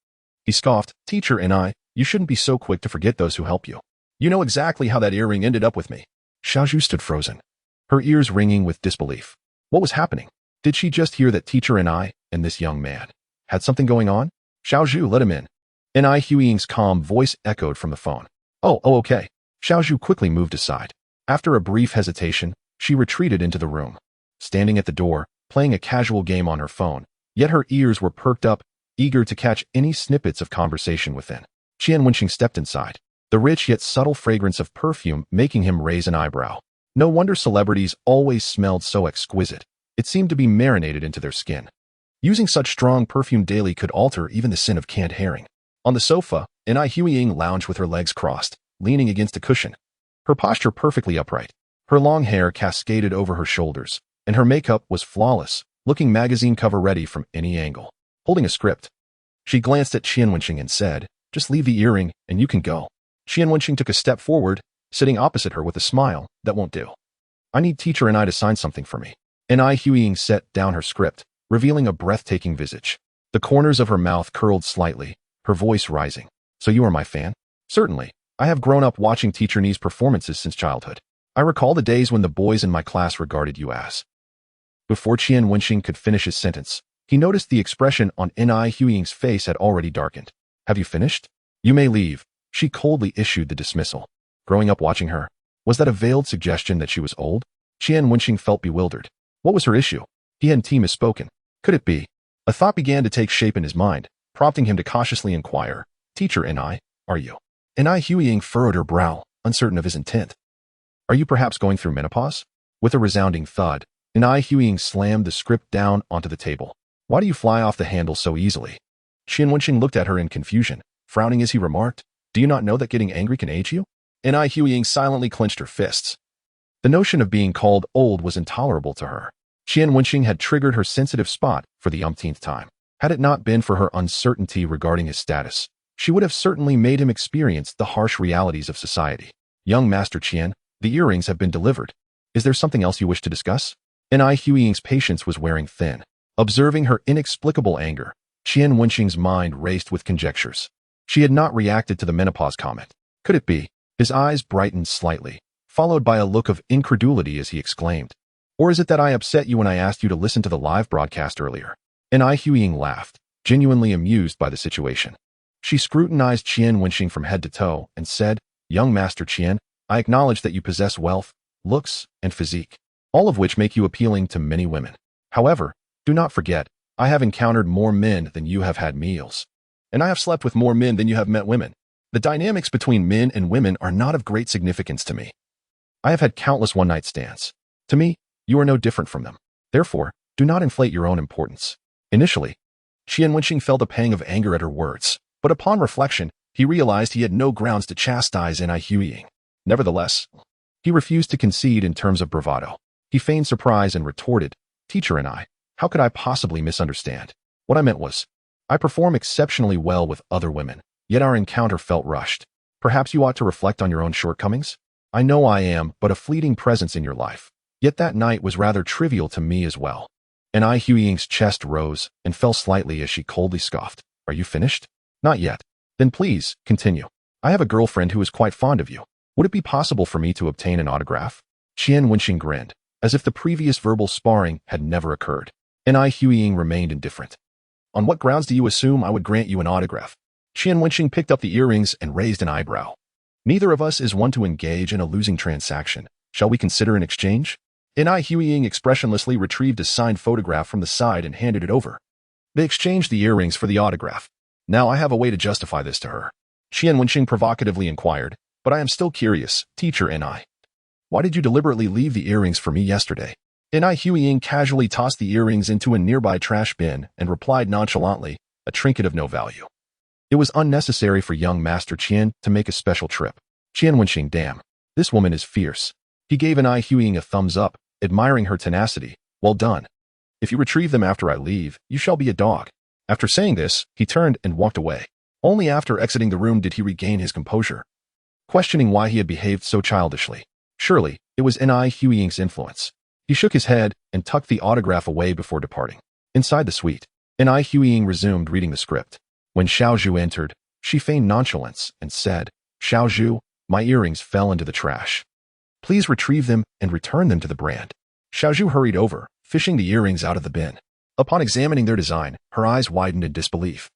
He scoffed, Teacher and I, you shouldn't be so quick to forget those who help you. You know exactly how that earring ended up with me. Xiao Zhu stood frozen, her ears ringing with disbelief. What was happening? Did she just hear that Teacher and I, and this young man, had something going on? Xiao Zhu, let him in. Ai Huiying's calm voice echoed from the phone. Oh, okay. Xiao Zhu quickly moved aside. After a brief hesitation, she retreated into the room, standing at the door, playing a casual game on her phone, yet her ears were perked up, eager to catch any snippets of conversation within. Qian Wenxing stepped inside, the rich yet subtle fragrance of perfume making him raise an eyebrow. No wonder celebrities always smelled so exquisite. It seemed to be marinated into their skin. Using such strong perfume daily could alter even the sin of canned herring. On the sofa, Ai Huiying lounged with her legs crossed, leaning against a cushion, her posture perfectly upright. Her long hair cascaded over her shoulders, and her makeup was flawless, looking magazine cover ready from any angle. Holding a script, she glanced at Qian Wenxing and said, Just leave the earring, and you can go. Qian Wenxing took a step forward, sitting opposite her with a smile. That won't do. I need Teacher and I to sign something for me. Ai Huiying set down her script, revealing a breathtaking visage. The corners of her mouth curled slightly, her voice rising. So you are my fan? Certainly. I have grown up watching Teacher Ni's performances since childhood. I recall the days when the boys in my class regarded you as. Before Qian Wenxing could finish his sentence, he noticed the expression on Ni Huiying's face had already darkened. Have you finished? You may leave. She coldly issued the dismissal. Growing up watching her, was that a veiled suggestion that she was old? Qian Wenxing felt bewildered. What was her issue? He hadn't misspoken. Could it be? A thought began to take shape in his mind, prompting him to cautiously inquire, Teacher Ni, are you? Ni Huiying furrowed her brow, uncertain of his intent. Are you perhaps going through menopause? With a resounding thud, Ni Huiying slammed the script down onto the table. Why do you fly off the handle so easily? Qian Wenxing looked at her in confusion, frowning as he remarked, do you not know that getting angry can age you? Ni Huiying silently clenched her fists. The notion of being called old was intolerable to her. Qian Wenxing had triggered her sensitive spot for the umpteenth time. Had it not been for her uncertainty regarding his status, she would have certainly made him experience the harsh realities of society. Young Master Qian, the earrings have been delivered. Is there something else you wish to discuss? Ni Huiying's patience was wearing thin. Observing her inexplicable anger, Qian Wenxing's mind raced with conjectures. She had not reacted to the menopause comment. Could it be? His eyes brightened slightly, followed by a look of incredulity as he exclaimed, or is it that I upset you when I asked you to listen to the live broadcast earlier? Ni Huiying laughed, genuinely amused by the situation. She scrutinized Qian Wenxing from head to toe and said, Young Master Qian, I acknowledge that you possess wealth, looks, and physique, all of which make you appealing to many women. However, do not forget, I have encountered more men than you have had meals. And I have slept with more men than you have met women. The dynamics between men and women are not of great significance to me. I have had countless one-night stands. To me, you are no different from them. Therefore, do not inflate your own importance. Initially, Qian Wenxing felt a pang of anger at her words, but upon reflection, he realized he had no grounds to chastise Ni Huiying. Nevertheless, he refused to concede in terms of bravado. He feigned surprise and retorted, Teacher Ni, how could I possibly misunderstand? What I meant was, I perform exceptionally well with other women, yet our encounter felt rushed. Perhaps you ought to reflect on your own shortcomings? I know I am but a fleeting presence in your life, yet that night was rather trivial to me as well. Ni Huiying's chest rose and fell slightly as she coldly scoffed. Are you finished? Not yet. Then please, continue. I have a girlfriend who is quite fond of you. Would it be possible for me to obtain an autograph? Qian Wenxing grinned, as if the previous verbal sparring had never occurred. Ni Huiying remained indifferent. On what grounds do you assume I would grant you an autograph? Qian Wenxing picked up the earrings and raised an eyebrow. Neither of us is one to engage in a losing transaction. Shall we consider an exchange? Ni Huiying expressionlessly retrieved a signed photograph from the side and handed it over. They exchanged the earrings for the autograph. Now I have a way to justify this to her. Qian Wenxing provocatively inquired, but I am still curious, Teacher Ni. Why did you deliberately leave the earrings for me yesterday? Ni Huiying casually tossed the earrings into a nearby trash bin and replied nonchalantly, a trinket of no value. It was unnecessary for young Master Qian to make a special trip. Qian Wenxing, damn, this woman is fierce. He gave Ni Huiying a thumbs up, admiring her tenacity. Well done. If you retrieve them after I leave, you shall be a dog. After saying this, he turned and walked away. Only after exiting the room did he regain his composure, questioning why he had behaved so childishly. Surely, it was Ni Huiying's influence. He shook his head and tucked the autograph away before departing. Inside the suite, Ni Huiying resumed reading the script. When Xiaozhu entered, she feigned nonchalance and said, Xiaozhu, my earrings fell into the trash. Please retrieve them and return them to the brand. Xiaozhu hurried over, fishing the earrings out of the bin. Upon examining their design, her eyes widened in disbelief.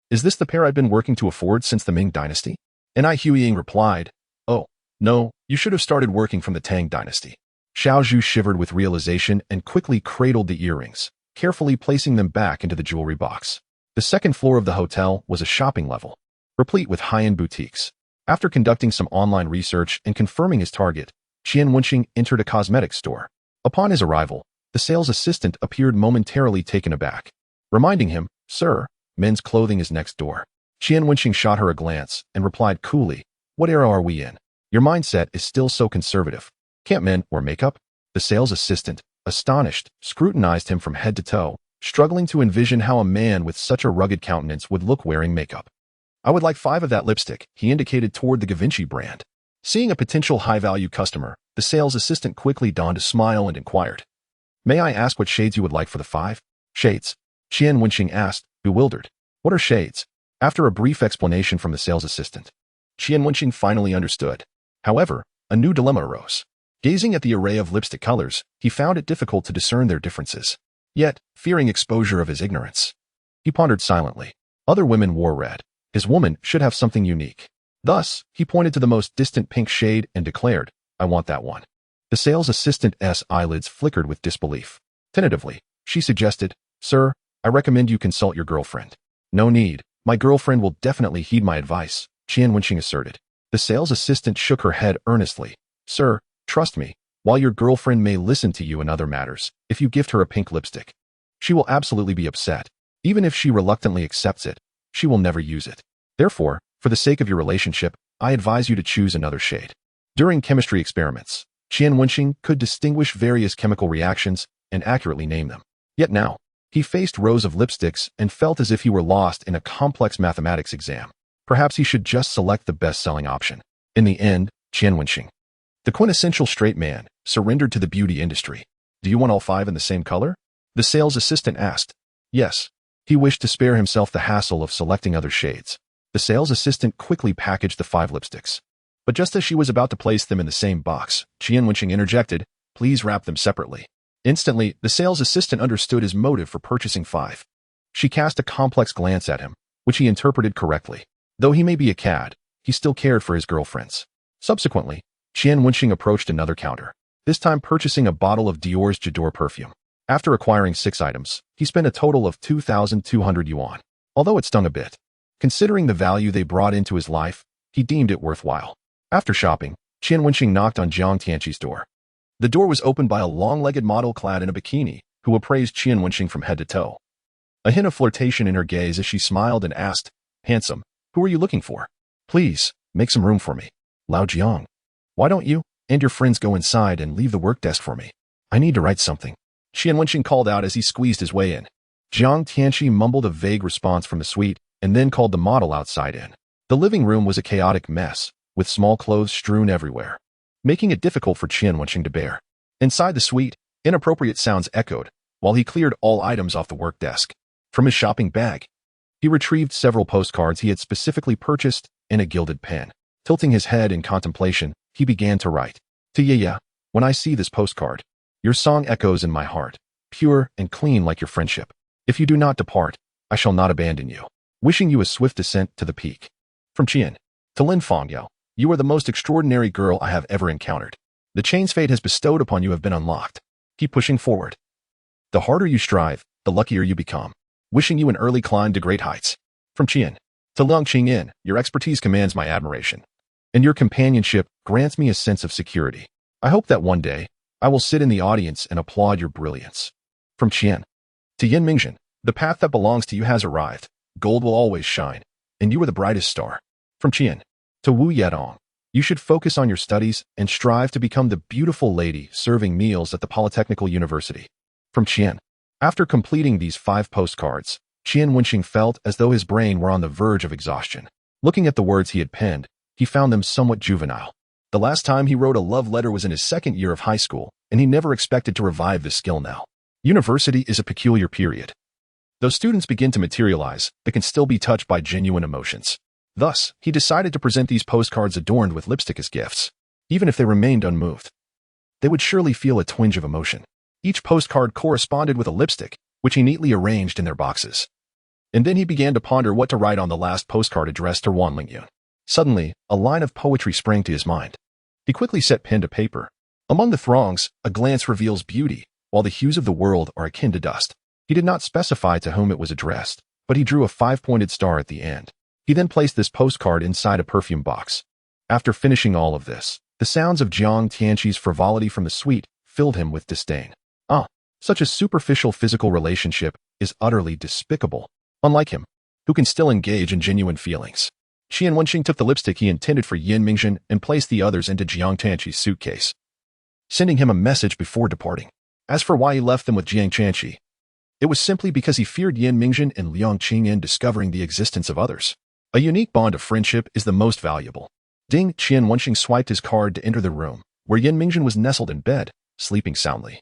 Is this the pair I've been working to afford since the Ming dynasty? Ni Huiying replied, Oh, no, you should have started working from the Tang dynasty. Xiaozhu shivered with realization and quickly cradled the earrings, carefully placing them back into the jewelry box. The second floor of the hotel was a shopping level, replete with high-end boutiques. After conducting some online research and confirming his target, Qian Wenxing entered a cosmetics store. Upon his arrival, the sales assistant appeared momentarily taken aback, reminding him, Sir, men's clothing is next door. Qian Wenxing shot her a glance and replied coolly, What era are we in? Your mindset is still so conservative. Can't men wear makeup? The sales assistant, astonished, scrutinized him from head to toe, struggling to envision how a man with such a rugged countenance would look wearing makeup. I would like 5 of that lipstick, he indicated toward the Givenchy brand. Seeing a potential high-value customer, the sales assistant quickly donned a smile and inquired, May I ask what shades you would like for the 5? Shades? Qian Wenxing asked, bewildered. What are shades? After a brief explanation from the sales assistant, Qian Wenxing finally understood. However, a new dilemma arose. Gazing at the array of lipstick colors, he found it difficult to discern their differences. Yet, fearing exposure of his ignorance, he pondered silently. Other women wore red. His woman should have something unique. Thus, he pointed to the most distant pink shade and declared, I want that one. The sales assistant's eyelids flickered with disbelief. Tentatively, she suggested, Sir, I recommend you consult your girlfriend. No need. My girlfriend will definitely heed my advice, Qian Wenxing asserted. The sales assistant shook her head earnestly. Sir, trust me, while your girlfriend may listen to you in other matters, if you gift her a pink lipstick, she will absolutely be upset. Even if she reluctantly accepts it, she will never use it. Therefore, for the sake of your relationship, I advise you to choose another shade. During chemistry experiments, Qian Wenxing could distinguish various chemical reactions and accurately name them. Yet now, he faced rows of lipsticks and felt as if he were lost in a complex mathematics exam. Perhaps he should just select the best-selling option. In the end, Qian Wenxing, the quintessential straight man, surrendered to the beauty industry. Do you want all 5 in the same color? The sales assistant asked. Yes. He wished to spare himself the hassle of selecting other shades. The sales assistant quickly packaged the 5 lipsticks. But just as she was about to place them in the same box, Qian Wenxing interjected, Please wrap them separately. Instantly, the sales assistant understood his motive for purchasing 5. She cast a complex glance at him, which he interpreted correctly. Though he may be a cad, he still cared for his girlfriends. Subsequently, Qian Wenxing approached another counter, this time purchasing a bottle of Dior's J'adore perfume. After acquiring 6 items, he spent a total of 2,200 yuan. Although it stung a bit, considering the value they brought into his life, he deemed it worthwhile. After shopping, Qian Wenxing knocked on Jiang Tianqi's door. The door was opened by a long-legged model clad in a bikini, who appraised Qian Wenxing from head to toe. A hint of flirtation in her gaze as she smiled and asked, Handsome, who are you looking for? Please, make some room for me. Lao Jiang. Why don't you and your friends go inside and leave the work desk for me? I need to write something. Qian Wenxing called out as he squeezed his way in. Jiang Tianqi mumbled a vague response from the suite and then called the model outside in. The living room was a chaotic mess, with small clothes strewn everywhere, making it difficult for Qian Wenxing to bear. Inside the suite, inappropriate sounds echoed, while he cleared all items off the work desk. From his shopping bag, he retrieved several postcards he had specifically purchased and a gilded pen. Tilting his head in contemplation, he began to write. To Yaya, when I see this postcard, your song echoes in my heart, pure and clean like your friendship. If you do not depart, I shall not abandon you. Wishing you a swift descent to the peak. From Qian. To Lin Fengyao, you are the most extraordinary girl I have ever encountered. The chains fate has bestowed upon you have been unlocked. Keep pushing forward. The harder you strive, the luckier you become. Wishing you an early climb to great heights. From Qian. To Liang Qingyin, your expertise commands my admiration, and your companionship grants me a sense of security. I hope that one day, I will sit in the audience and applaud your brilliance. From Qian. To Yin Mingzhen, the path that belongs to you has arrived. Gold will always shine, and you are the brightest star. From Qian. To Wu Yedong, you should focus on your studies and strive to become the beautiful lady serving meals at the Polytechnical University. From Qian. After completing these 5 postcards, Qian Wenxing felt as though his brain were on the verge of exhaustion. Looking at the words he had penned, he found them somewhat juvenile. The last time he wrote a love letter was in his 2nd year of high school, and he never expected to revive this skill now. University is a peculiar period. Though students begin to materialize, they can still be touched by genuine emotions. Thus, he decided to present these postcards adorned with lipstick as gifts. Even if they remained unmoved, they would surely feel a twinge of emotion. Each postcard corresponded with a lipstick, which he neatly arranged in their boxes. And then he began to ponder what to write on the last postcard addressed to Wan Lingyun. Suddenly, a line of poetry sprang to his mind. He quickly set pen to paper. Among the throngs, a glance reveals beauty, while the hues of the world are akin to dust. He did not specify to whom it was addressed, but he drew a 5-pointed star at the end. He then placed this postcard inside a perfume box. After finishing all of this, the sounds of Jiang Tianqi's frivolity from the suite filled him with disdain. Such a superficial physical relationship is utterly despicable. Unlike him, who can still engage in genuine feelings. Qian Wenxing took the lipstick he intended for Yin Mingzhen and placed the others into Jiang Tianqi's suitcase, sending him a message before departing. As for why he left them with Jiang Tianqi, it was simply because he feared Yin Mingzhen and Liang Qingyin discovering the existence of others. A unique bond of friendship is the most valuable. Ding! Qian Wenxing swiped his card to enter the room, where Yin Mingzhen was nestled in bed, sleeping soundly.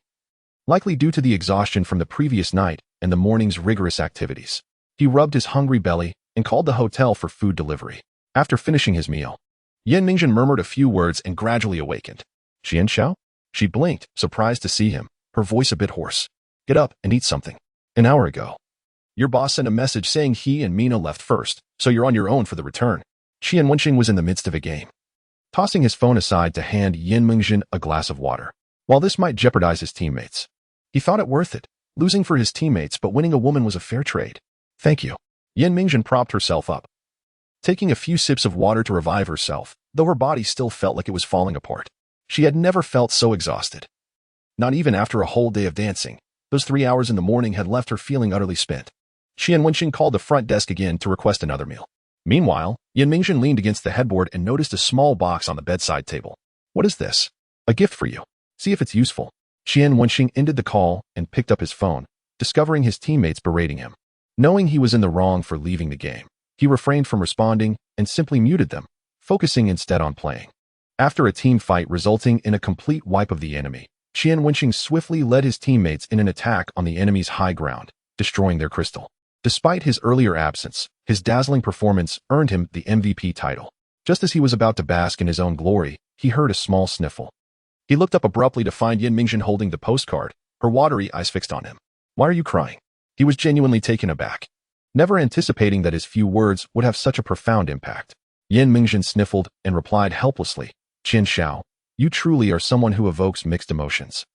Likely due to the exhaustion from the previous night, and the morning's rigorous activities. He rubbed his hungry belly and called the hotel for food delivery. After finishing his meal, Yan Mingjin murmured a few words and gradually awakened. Qian Xiao? She blinked, surprised to see him, her voice a bit hoarse. Get up and eat something. An hour ago, your boss sent a message saying he and Mina left first, so you're on your own for the return. Qian Wenxing was in the midst of a game, tossing his phone aside to hand Yan Mingjin a glass of water. While this might jeopardize his teammates, he thought it worth it. Losing for his teammates but winning a woman was a fair trade. Thank you. Yan Mingjin propped herself up, taking a few sips of water to revive herself, though her body still felt like it was falling apart. She had never felt so exhausted. Not even after a whole day of dancing. Those 3 hours in the morning had left her feeling utterly spent. Qian Wenxing called the front desk again to request another meal. Meanwhile, Yan Mingjin leaned against the headboard and noticed a small box on the bedside table. What is this? A gift for you. See if it's useful. Qian Wenxing ended the call and picked up his phone, discovering his teammates berating him. Knowing he was in the wrong for leaving the game, he refrained from responding and simply muted them, focusing instead on playing. After a team fight resulting in a complete wipe of the enemy, Qian Wenxing swiftly led his teammates in an attack on the enemy's high ground, destroying their crystal. Despite his earlier absence, his dazzling performance earned him the MVP title. Just as he was about to bask in his own glory, he heard a small sniffle. He looked up abruptly to find Yan Mingjin holding the postcard, her watery eyes fixed on him. Why are you crying? He was genuinely taken aback, never anticipating that his few words would have such a profound impact. Yan Mingjin sniffled and replied helplessly, Qian Xiao, you truly are someone who evokes mixed emotions.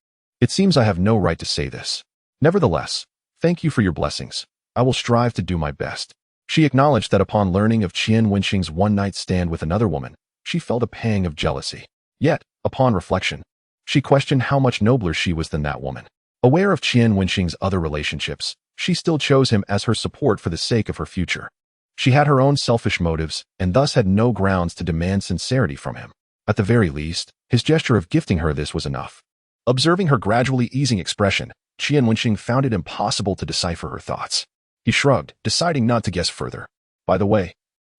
It seems I have no right to say this. Nevertheless, thank you for your blessings. I will strive to do my best. She acknowledged that upon learning of Qian Wenxing's one-night stand with another woman, she felt a pang of jealousy. Yet, upon reflection, she questioned how much nobler she was than that woman. Aware of Qian Wenxing's other relationships, she still chose him as her support for the sake of her future. She had her own selfish motives and thus had no grounds to demand sincerity from him. At the very least, his gesture of gifting her this was enough. Observing her gradually easing expression, Qian Wenxing found it impossible to decipher her thoughts. He shrugged, deciding not to guess further. By the way,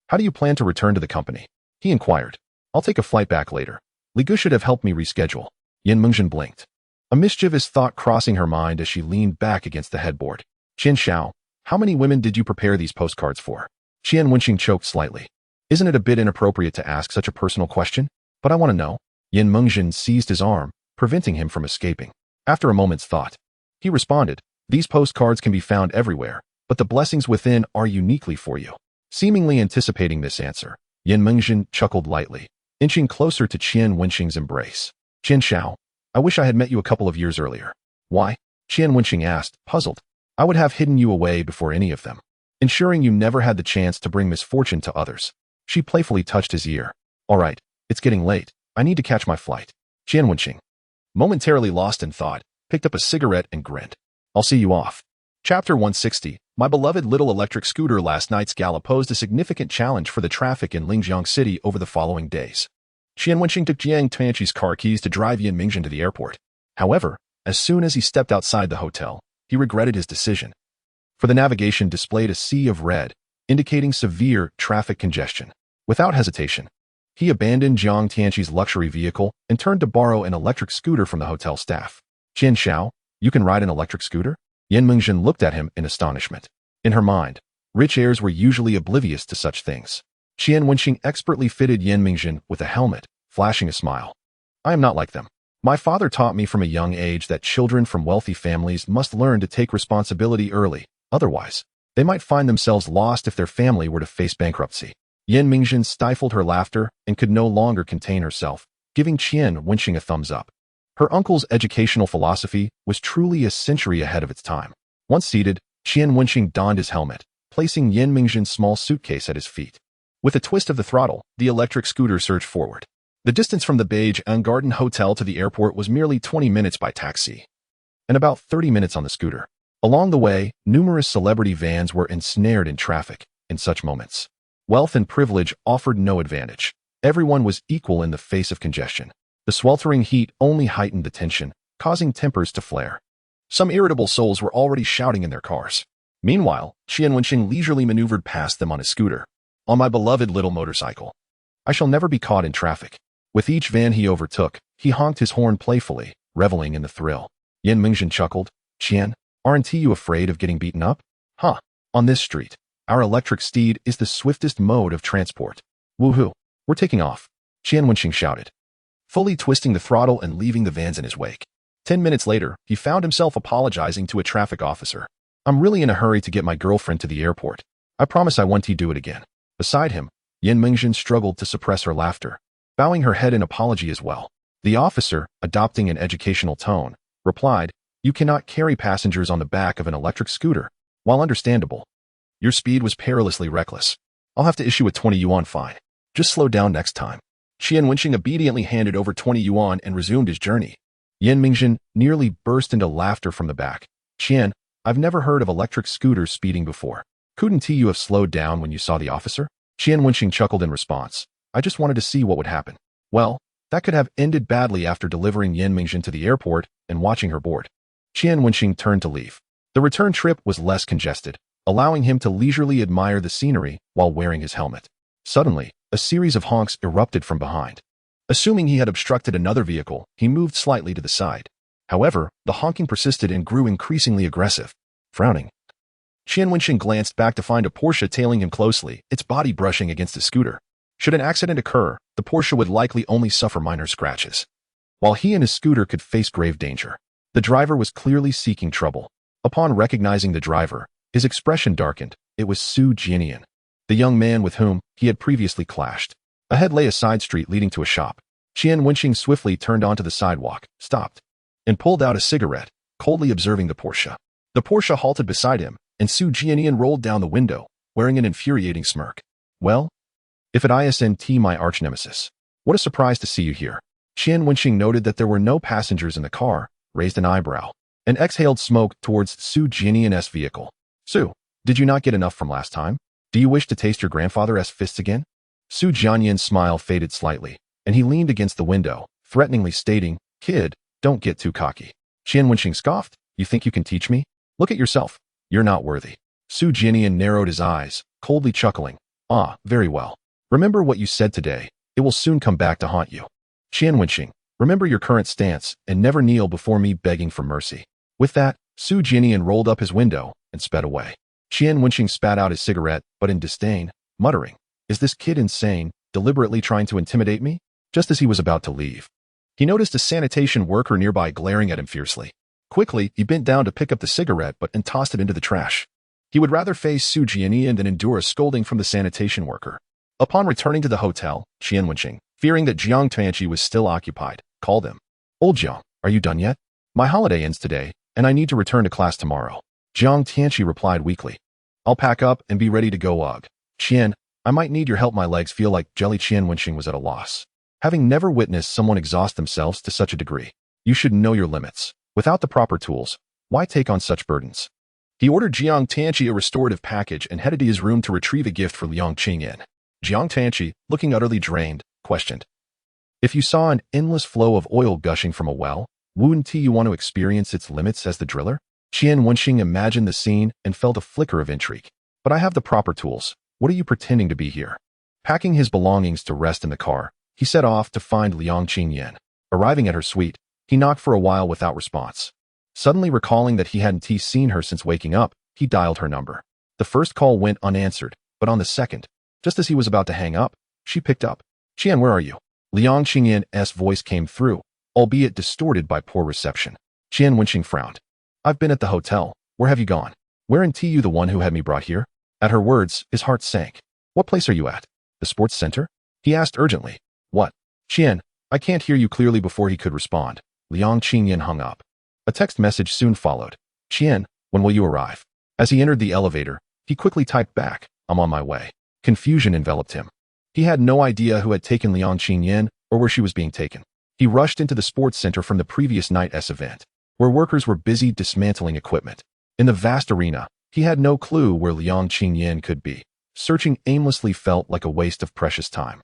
how do you plan to return to the company? He inquired. I'll take a flight back later. Li Gu should have helped me reschedule. Yan Mingjin blinked, a mischievous thought crossing her mind as she leaned back against the headboard. Qian Xiao, how many women did you prepare these postcards for? Qian Wenxing choked slightly. Isn't it a bit inappropriate to ask such a personal question? But I want to know. Yan Mingjin seized his arm, preventing him from escaping. After a moment's thought, he responded, these postcards can be found everywhere, but the blessings within are uniquely for you. Seemingly anticipating this answer, Yan Mingjin chuckled lightly, inching closer to Qian Wenxing's embrace. Qian Xiao, I wish I had met you a couple of years earlier. Why? Qian Wenxing asked, puzzled. I would have hidden you away before any of them, ensuring you never had the chance to bring misfortune to others. She playfully touched his ear. All right, it's getting late. I need to catch my flight. Qian Wenxing, momentarily lost in thought, picked up a cigarette and grinned. I'll see you off. Chapter 160. My beloved little electric scooter. Last night's gala posed a significant challenge for the traffic in Lingjiang City over the following days. Qian Wenxing took Jiang Tianqi's car keys to drive Yan Mingjin to the airport. However, as soon as he stepped outside the hotel, he regretted his decision. For the navigation displayed a sea of red, indicating severe traffic congestion. Without hesitation, he abandoned Jiang Tianqi's luxury vehicle and turned to borrow an electric scooter from the hotel staff. Qian Xiao, you can ride an electric scooter? Yan Mingjin looked at him in astonishment. In her mind, rich heirs were usually oblivious to such things. Qian Wenxing expertly fitted Yan Mingjin with a helmet, flashing a smile. I am not like them. My father taught me from a young age that children from wealthy families must learn to take responsibility early, otherwise, they might find themselves lost if their family were to face bankruptcy. Yan Mingjin stifled her laughter and could no longer contain herself, giving Qian Wenxing a thumbs up. Her uncle's educational philosophy was truly a century ahead of its time. Once seated, Qian Wenxing donned his helmet, placing Yan Mingjin's small suitcase at his feet. With a twist of the throttle, the electric scooter surged forward. The distance from the Beige and Garden Hotel to the airport was merely 20 minutes by taxi, and about 30 minutes on the scooter. Along the way, numerous celebrity vans were ensnared in traffic. In such moments, wealth and privilege offered no advantage. Everyone was equal in the face of congestion. The sweltering heat only heightened the tension, causing tempers to flare. Some irritable souls were already shouting in their cars. Meanwhile, Qian Wenxing leisurely maneuvered past them on his scooter. On my beloved little motorcycle, I shall never be caught in traffic. With each van he overtook, he honked his horn playfully, reveling in the thrill. Yan Mingjin chuckled. Qian, Aren't you afraid of getting beaten up? Huh. On this street, our electric steed is the swiftest mode of transport. Woohoo. We're taking off. Qian Wenxing shouted, fully twisting the throttle and leaving the vans in his wake. 10 minutes later, he found himself apologizing to a traffic officer. I'm really in a hurry to get my girlfriend to the airport. I promise I won't do it again. Beside him, Yin Mingjin struggled to suppress her laughter, bowing her head in apology as well. The officer, adopting an educational tone, replied, you cannot carry passengers on the back of an electric scooter. While understandable, your speed was perilously reckless. I'll have to issue a 20 yuan fine. Just slow down next time. Qian Wenxing obediently handed over 20 yuan and resumed his journey. Yin Mingjin nearly burst into laughter from the back. Qian, I've never heard of electric scooters speeding before. Couldn't you have slowed down when you saw the officer? Qian Wenxing chuckled in response. I just wanted to see what would happen. Well, that could have ended badly after delivering Yin Mingjin to the airport and watching her board. Qian Wenxing turned to leave. The return trip was less congested, allowing him to leisurely admire the scenery while wearing his helmet. Suddenly, a series of honks erupted from behind. Assuming he had obstructed another vehicle, he moved slightly to the side. However, the honking persisted and grew increasingly aggressive. Frowning, Qian Wenxing glanced back to find a Porsche tailing him closely, its body brushing against his scooter. Should an accident occur, the Porsche would likely only suffer minor scratches, while he and his scooter could face grave danger. The driver was clearly seeking trouble. Upon recognizing the driver, his expression darkened. It was Su Jianian, the young man with whom he had previously clashed. Ahead lay a side street leading to a shop. Qian Wenxing swiftly turned onto the sidewalk, stopped, and pulled out a cigarette, coldly observing the Porsche. The Porsche halted beside him, and Su Jianian rolled down the window, wearing an infuriating smirk. Well, if it isn't my arch-nemesis. What a surprise to see you here. Qian Wenxing noted that there were no passengers in the car, raised an eyebrow, and exhaled smoke towards Su Jianian's vehicle. Su, did you not get enough from last time? Do you wish to taste your grandfather's fists again? Su Jianian's smile faded slightly, and he leaned against the window, threateningly stating, Kid, don't get too cocky. Qian Wenxing scoffed, you think you can teach me? Look at yourself. You're not worthy. Su Jianian narrowed his eyes, coldly chuckling. Ah, very well. Remember what you said today. It will soon come back to haunt you. Qian Wenxing, remember your current stance and never kneel before me begging for mercy. With that, Su Jianian rolled up his window and sped away. Qian Wenxing spat out his cigarette, but in disdain, muttering, is this kid insane, deliberately trying to intimidate me? Just as he was about to leave, he noticed a sanitation worker nearby glaring at him fiercely. Quickly, he bent down to pick up the cigarette and tossed it into the trash. He would rather face Su Jianian than endure a scolding from the sanitation worker. Upon returning to the hotel, Qian Wenxing, fearing that Jiang Tianqi was still occupied, called him. Old Jiang, are you done yet? My holiday ends today, and I need to return to class tomorrow. Jiang Tianqi replied weakly. I'll pack up and be ready to go. Ugh. Qian, I might need your help. My legs feel like jelly. Qian Wenxing was at a loss. Having never witnessed someone exhaust themselves to such a degree, you should know your limits. Without the proper tools, why take on such burdens? He ordered Jiang Tianqi a restorative package and headed to his room to retrieve a gift for Liang Qingyan. Jiang Tianqi, looking utterly drained, questioned. If you saw an endless flow of oil gushing from a well, wouldn't you want to experience its limits as the driller? Qian Wenxing imagined the scene and felt a flicker of intrigue. But I have the proper tools. What are you pretending to be here? Packing his belongings to rest in the car, he set off to find Liang Qingyan. Arriving at her suite, he knocked for a while without response. Suddenly recalling that he hadn't seen her since waking up, he dialed her number. The first call went unanswered, but on the second, just as he was about to hang up, she picked up. Qian, where are you? Liang Qingyan's voice came through, albeit distorted by poor reception. Qian Wenxing frowned. I've been at the hotel. Where have you gone? Weren't you the one who had me brought here? At her words, his heart sank. What place are you at? The sports center? He asked urgently. What? Qian, I can't hear you clearly. Before he could respond, Liang Qingyan hung up. A text message soon followed. Qian, when will you arrive? As he entered the elevator, he quickly typed back, I'm on my way. Confusion enveloped him. He had no idea who had taken Liang Qingyan or where she was being taken. He rushed into the sports center from the previous night's event, where workers were busy dismantling equipment. In the vast arena, he had no clue where Liang Qingyan could be. Searching aimlessly felt like a waste of precious time.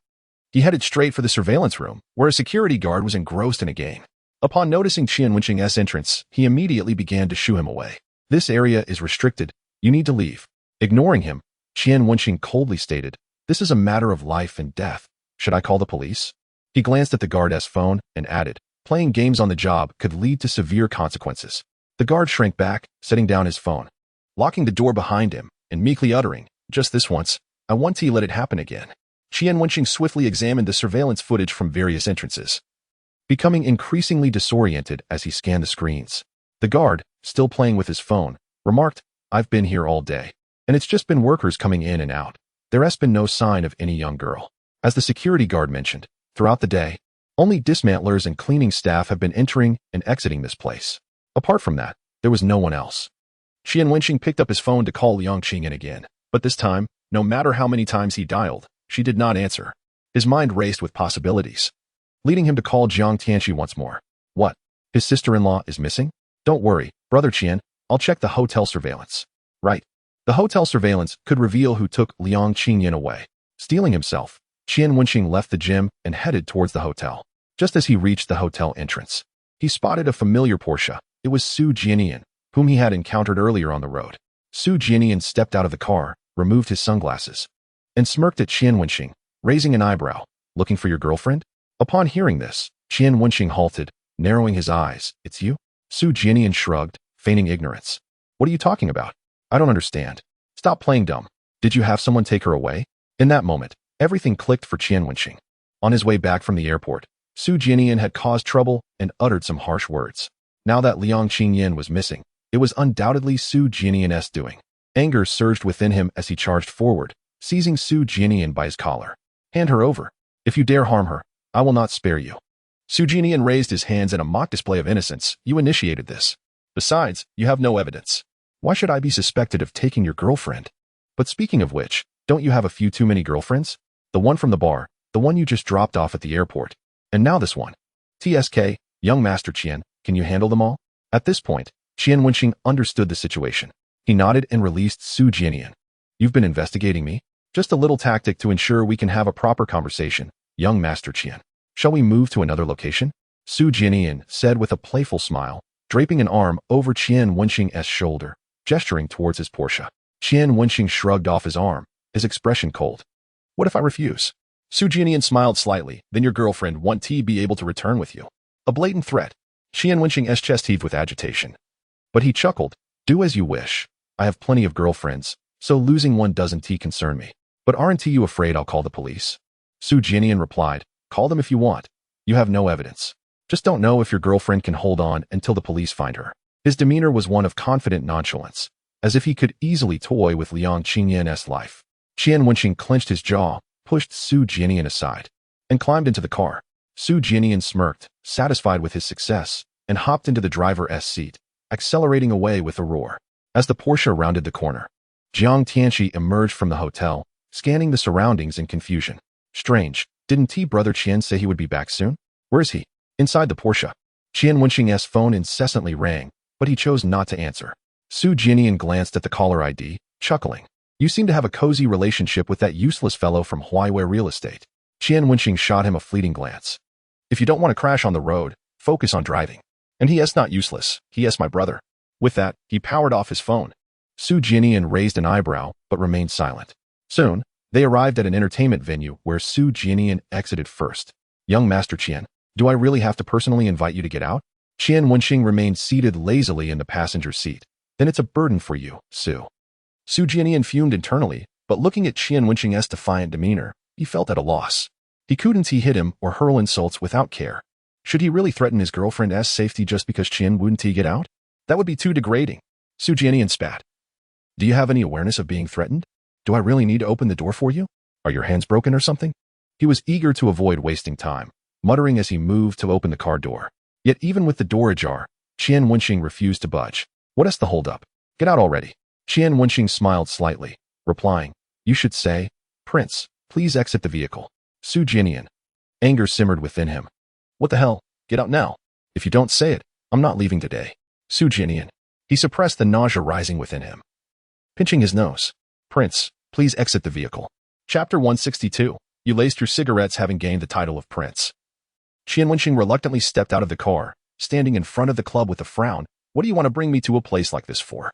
He headed straight for the surveillance room, where a security guard was engrossed in a game. Upon noticing Qian Wenxing's entrance, he immediately began to shoo him away. This area is restricted. You need to leave. Ignoring him, Qian Wenxing coldly stated, this is a matter of life and death. Should I call the police? He glanced at the guard's phone and added, playing games on the job could lead to severe consequences. The guard shrank back, setting down his phone, locking the door behind him, and meekly uttering, "Just this once, I want to let it happen again." Qian Wenxing swiftly examined the surveillance footage from various entrances, becoming increasingly disoriented as he scanned the screens. The guard, still playing with his phone, remarked, "I've been here all day, and it's just been workers coming in and out. There has been no sign of any young girl." As the security guard mentioned, throughout the day, only dismantlers and cleaning staff have been entering and exiting this place. Apart from that, there was no one else. Qian Wenxing picked up his phone to call Liang Qing again, but this time, no matter how many times he dialed, she did not answer. His mind raced with possibilities, leading him to call Jiang Tianxi once more. What? His sister-in-law is missing? Don't worry, Brother Qian, I'll check the hotel surveillance. Right. The hotel surveillance could reveal who took Liang Qingyan away. Stealing himself, Qian Wenxing left the gym and headed towards the hotel. Just as he reached the hotel entrance, he spotted a familiar Porsche. It was Su Jianian, whom he had encountered earlier on the road. Su Jianian stepped out of the car, removed his sunglasses, and smirked at Qian Wenxing, raising an eyebrow. Looking for your girlfriend? Upon hearing this, Qian Wenxing halted, narrowing his eyes. It's you? Su Jianian shrugged, feigning ignorance. What are you talking about? I don't understand. Stop playing dumb. Did you have someone take her away? In that moment, everything clicked for Qian Wenxing. On his way back from the airport, Su Jianian had caused trouble and uttered some harsh words. Now that Liang Qingyan was missing, it was undoubtedly Su Jianian's doing. Anger surged within him as he charged forward, seizing Su Jianian by his collar. Hand her over. If you dare harm her, I will not spare you. Su Jianian raised his hands in a mock display of innocence. You initiated this. Besides, you have no evidence. Why should I be suspected of taking your girlfriend? But speaking of which, don't you have a few too many girlfriends? The one from the bar, the one you just dropped off at the airport, and now this one. TSK, young Master Qian, can you handle them all? At this point, Qian Wenxing understood the situation. He nodded and released Su Jianian. You've been investigating me? Just a little tactic to ensure we can have a proper conversation, young Master Qian. Shall we move to another location? Su Jianian said with a playful smile, draping an arm over Qian Wenxing's shoulder, gesturing towards his Porsche. Qian Wenxing shrugged off his arm, his expression cold. What if I refuse? Su Jianian smiled slightly. Then your girlfriend won't be able to return with you. A blatant threat. Qian Wenxing's chest heaved with agitation. But he chuckled. Do as you wish. I have plenty of girlfriends, so losing one doesn't concern me. But aren't you afraid I'll call the police? Su Jianian replied, call them if you want. You have no evidence. Just don't know if your girlfriend can hold on until the police find her. His demeanor was one of confident nonchalance, as if he could easily toy with Liang Qingyan's life. Qian Wenxing clenched his jaw, pushed Su Jianian aside, and climbed into the car. Su Jianian smirked, satisfied with his success, and hopped into the driver's seat, accelerating away with a roar. As the Porsche rounded the corner, Jiang Tianxi emerged from the hotel, scanning the surroundings in confusion. Strange, didn't Brother Qian say he would be back soon? Where is he? Inside the Porsche. Qian Wenxing's phone incessantly rang, but he chose not to answer. Su Jianian glanced at the caller ID, chuckling. You seem to have a cozy relationship with that useless fellow from Huaiwei Real Estate. Qian Wenxing shot him a fleeting glance. If you don't want to crash on the road, focus on driving. And he is not useless, he is my brother. With that, he powered off his phone. Su Jianian raised an eyebrow, but remained silent. Soon, they arrived at an entertainment venue where Su Jianian exited first. Young Master Qian, do I really have to personally invite you to get out? Qian Wenxing remained seated lazily in the passenger seat. Then it's a burden for you, Su. Su Jianian fumed internally, but looking at Qian Wenxing's defiant demeanor, he felt at a loss. He couldn't hit him or hurl insults without care. Should he really threaten his girlfriend's safety just because Qian wouldn't get out? That would be too degrading. Su Jianian spat. Do you have any awareness of being threatened? Do I really need to open the door for you? Are your hands broken or something? He was eager to avoid wasting time, muttering as he moved to open the car door. Yet even with the door ajar, Qian Wenxing refused to budge. What is the holdup? Get out already. Qian Wenxing smiled slightly, replying, you should say, Prince, please exit the vehicle. Su Jianian. Anger simmered within him. What the hell? Get out now. If you don't say it, I'm not leaving today. Su Jianian. He suppressed the nausea rising within him. Pinching his nose. Prince, please exit the vehicle. Chapter 162. You laced your cigarettes having gained the title of Prince. Qian Wenxing reluctantly stepped out of the car, standing in front of the club with a frown. What do you want to bring me to a place like this for?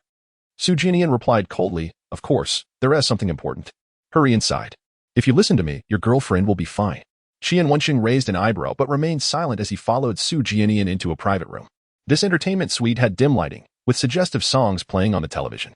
Su Jianian replied coldly, of course, there is something important. Hurry inside. If you listen to me, your girlfriend will be fine. Qian Wenxing raised an eyebrow but remained silent as he followed Su Jianian into a private room. This entertainment suite had dim lighting, with suggestive songs playing on the television.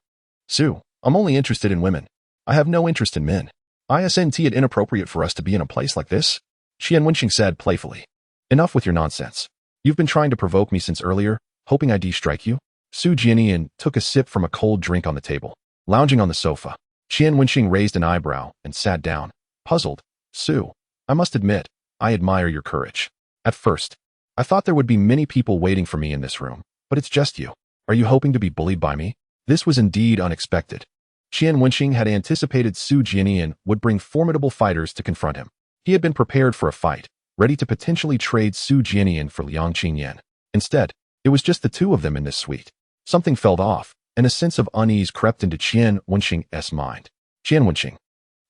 Sue, I'm only interested in women. I have no interest in men. Isn't it inappropriate for us to be in a place like this? Qian Wenxing said playfully. Enough with your nonsense. You've been trying to provoke me since earlier, hoping I'd strike you? Su Jianian took a sip from a cold drink on the table. Lounging on the sofa, Qian Wenxing raised an eyebrow and sat down, puzzled. Sue, I must admit, I admire your courage. At first, I thought there would be many people waiting for me in this room, but it's just you. Are you hoping to be bullied by me? This was indeed unexpected. Qian Wenxing had anticipated Su Jianian would bring formidable fighters to confront him. He had been prepared for a fight, ready to potentially trade Su Jianian for Liang Qingyan. Instead, it was just the two of them in this suite. Something felt off, and a sense of unease crept into Qian Wenxing's mind. Qian Wenxing,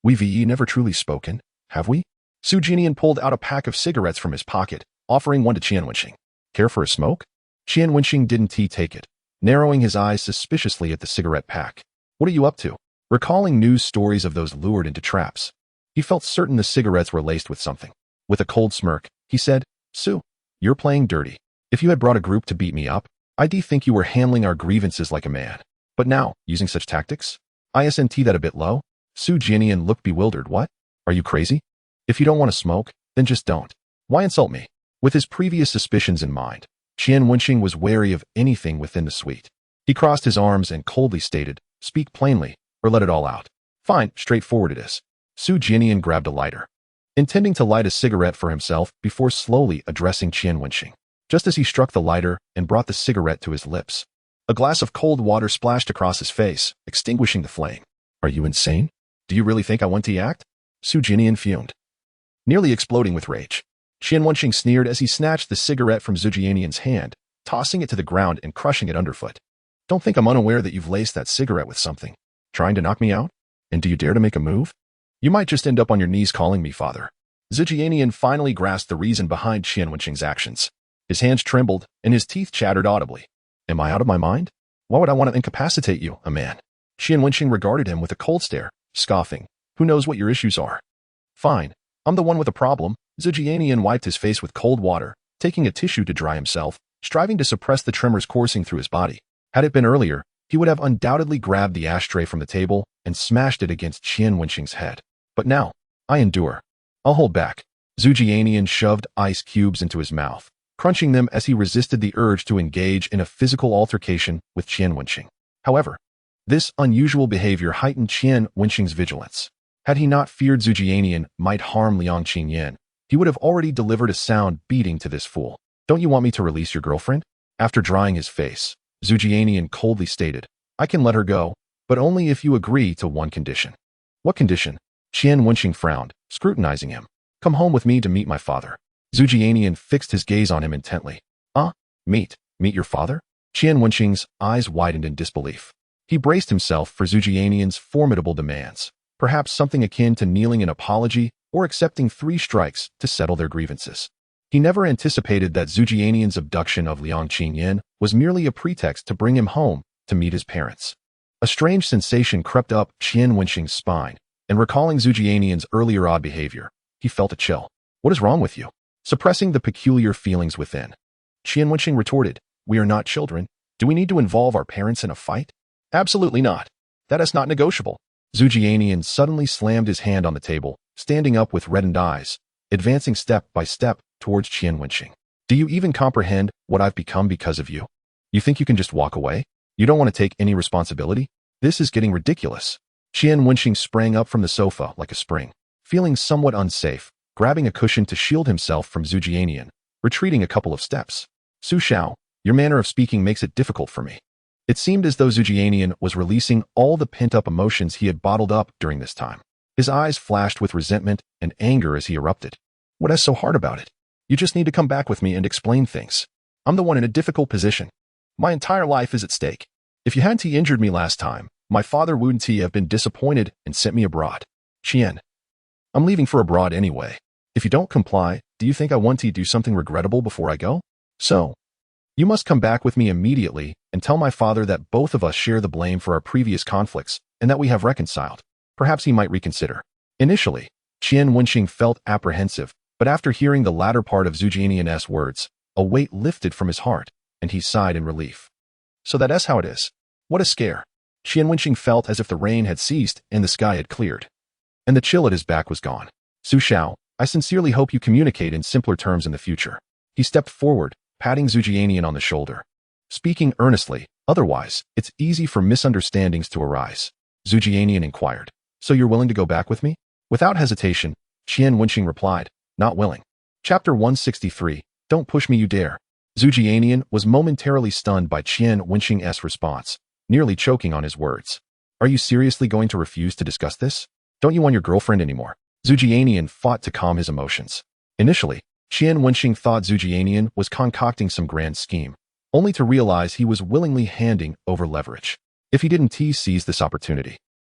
we've never truly spoken, have we? Su Jianian pulled out a pack of cigarettes from his pocket, offering one to Qian Wenxing. Care for a smoke? Qian Wenxing didn't take it, narrowing his eyes suspiciously at the cigarette pack. What are you up to? Recalling news stories of those lured into traps, he felt certain the cigarettes were laced with something. With a cold smirk, he said, Sue, you're playing dirty. If you had brought a group to beat me up, I'd think you were handling our grievances like a man. But now, using such tactics? Isn't that a bit low? Su Jianian looked bewildered. What? Are you crazy? If you don't want to smoke, then just don't. Why insult me? With his previous suspicions in mind, Qian Wenxing was wary of anything within the suite. He crossed his arms and coldly stated, speak plainly, or let it all out. Fine, straightforward it is. Su Jianian grabbed a lighter, intending to light a cigarette for himself before slowly addressing Qian Wenxing. Just as he struck the lighter and brought the cigarette to his lips, a glass of cold water splashed across his face, extinguishing the flame. Are you insane? Do you really think I want to act? Su Jianian fumed, nearly exploding with rage. Qian Wenxing sneered as he snatched the cigarette from Su Jianian's hand, tossing it to the ground and crushing it underfoot. Don't think I'm unaware that you've laced that cigarette with something. Trying to knock me out? And do you dare to make a move? You might just end up on your knees calling me father. Su Jianian finally grasped the reason behind Qian Wenxing's actions. His hands trembled, and his teeth chattered audibly. Am I out of my mind? Why would I want to incapacitate you, a man? Qian Wenxing regarded him with a cold stare, scoffing. Who knows what your issues are? Fine. I'm the one with a problem. Su Jianian wiped his face with cold water, taking a tissue to dry himself, striving to suppress the tremors coursing through his body. Had it been earlier, he would have undoubtedly grabbed the ashtray from the table and smashed it against Qian Wenxing's head. But now, I endure. I'll hold back. Su Jianian shoved ice cubes into his mouth, crunching them as he resisted the urge to engage in a physical altercation with Qian Wenxing. However, this unusual behavior heightened Qian Wenxing's vigilance. Had he not feared Su Jianian might harm Liang Qingyan, he would have already delivered a sound beating to this fool. Don't you want me to release your girlfriend? After drying his face, Su Jianian coldly stated, I can let her go, but only if you agree to one condition. What condition? Qian Wenxing frowned, scrutinizing him. Come home with me to meet my father. Su Jianian fixed his gaze on him intently. Meet your father? Qian Wenxing's eyes widened in disbelief. He braced himself for Su Jianian's formidable demands, perhaps something akin to kneeling an apology or accepting 3 strikes to settle their grievances. He never anticipated that Su Jianian's abduction of Liang Qingyan was merely a pretext to bring him home to meet his parents. A strange sensation crept up Qian Wenxing's spine, and recalling Su Jianian's earlier odd behavior, he felt a chill. What is wrong with you? Suppressing the peculiar feelings within, Qian Wenxing retorted, we are not children. Do we need to involve our parents in a fight? Absolutely not. That is not negotiable. Su Jianian suddenly slammed his hand on the table, standing up with reddened eyes, advancing step by step towards Qian Wenxing. Do you even comprehend what I've become because of you? You think you can just walk away? You don't want to take any responsibility? This is getting ridiculous. Qian Wenxing sprang up from the sofa like a spring, feeling somewhat unsafe, grabbing a cushion to shield himself from Su Jianian, retreating a couple of steps. Su Xiao, your manner of speaking makes it difficult for me. It seemed as though Su Jianian was releasing all the pent-up emotions he had bottled up during this time. His eyes flashed with resentment and anger as he erupted. What is so hard about it? You just need to come back with me and explain things. I'm the one in a difficult position. My entire life is at stake. If you hadn't injured me last time, my father wouldn't have been disappointed and sent me abroad. Qian, I'm leaving for abroad anyway. If you don't comply, do you think I want to do something regrettable before I go? So, you must come back with me immediately and tell my father that both of us share the blame for our previous conflicts and that we have reconciled. Perhaps he might reconsider. Initially, Qian Wenxing felt apprehensive, but after hearing the latter part of Su Jianian's words, a weight lifted from his heart, and he sighed in relief. So that's how it is. What a scare. Qian Wenxing felt as if the rain had ceased and the sky had cleared. And the chill at his back was gone. Su Xiao, I sincerely hope you communicate in simpler terms in the future. He stepped forward, patting Zhu Jianian on the shoulder. Speaking earnestly, otherwise, it's easy for misunderstandings to arise. Zhu Jianian inquired. So you're willing to go back with me? Without hesitation, Qian Wenxing replied, not willing. Chapter 163, Don't push me you dare. Zhu Jianian was momentarily stunned by Qian Wenxing's response, nearly choking on his words. Are you seriously going to refuse to discuss this? Don't you want your girlfriend anymore? Zhu Jianian fought to calm his emotions. Initially, Qian Wenxing thought Zhu Jianian was concocting some grand scheme, only to realize he was willingly handing over leverage. If he didn't seize this opportunity,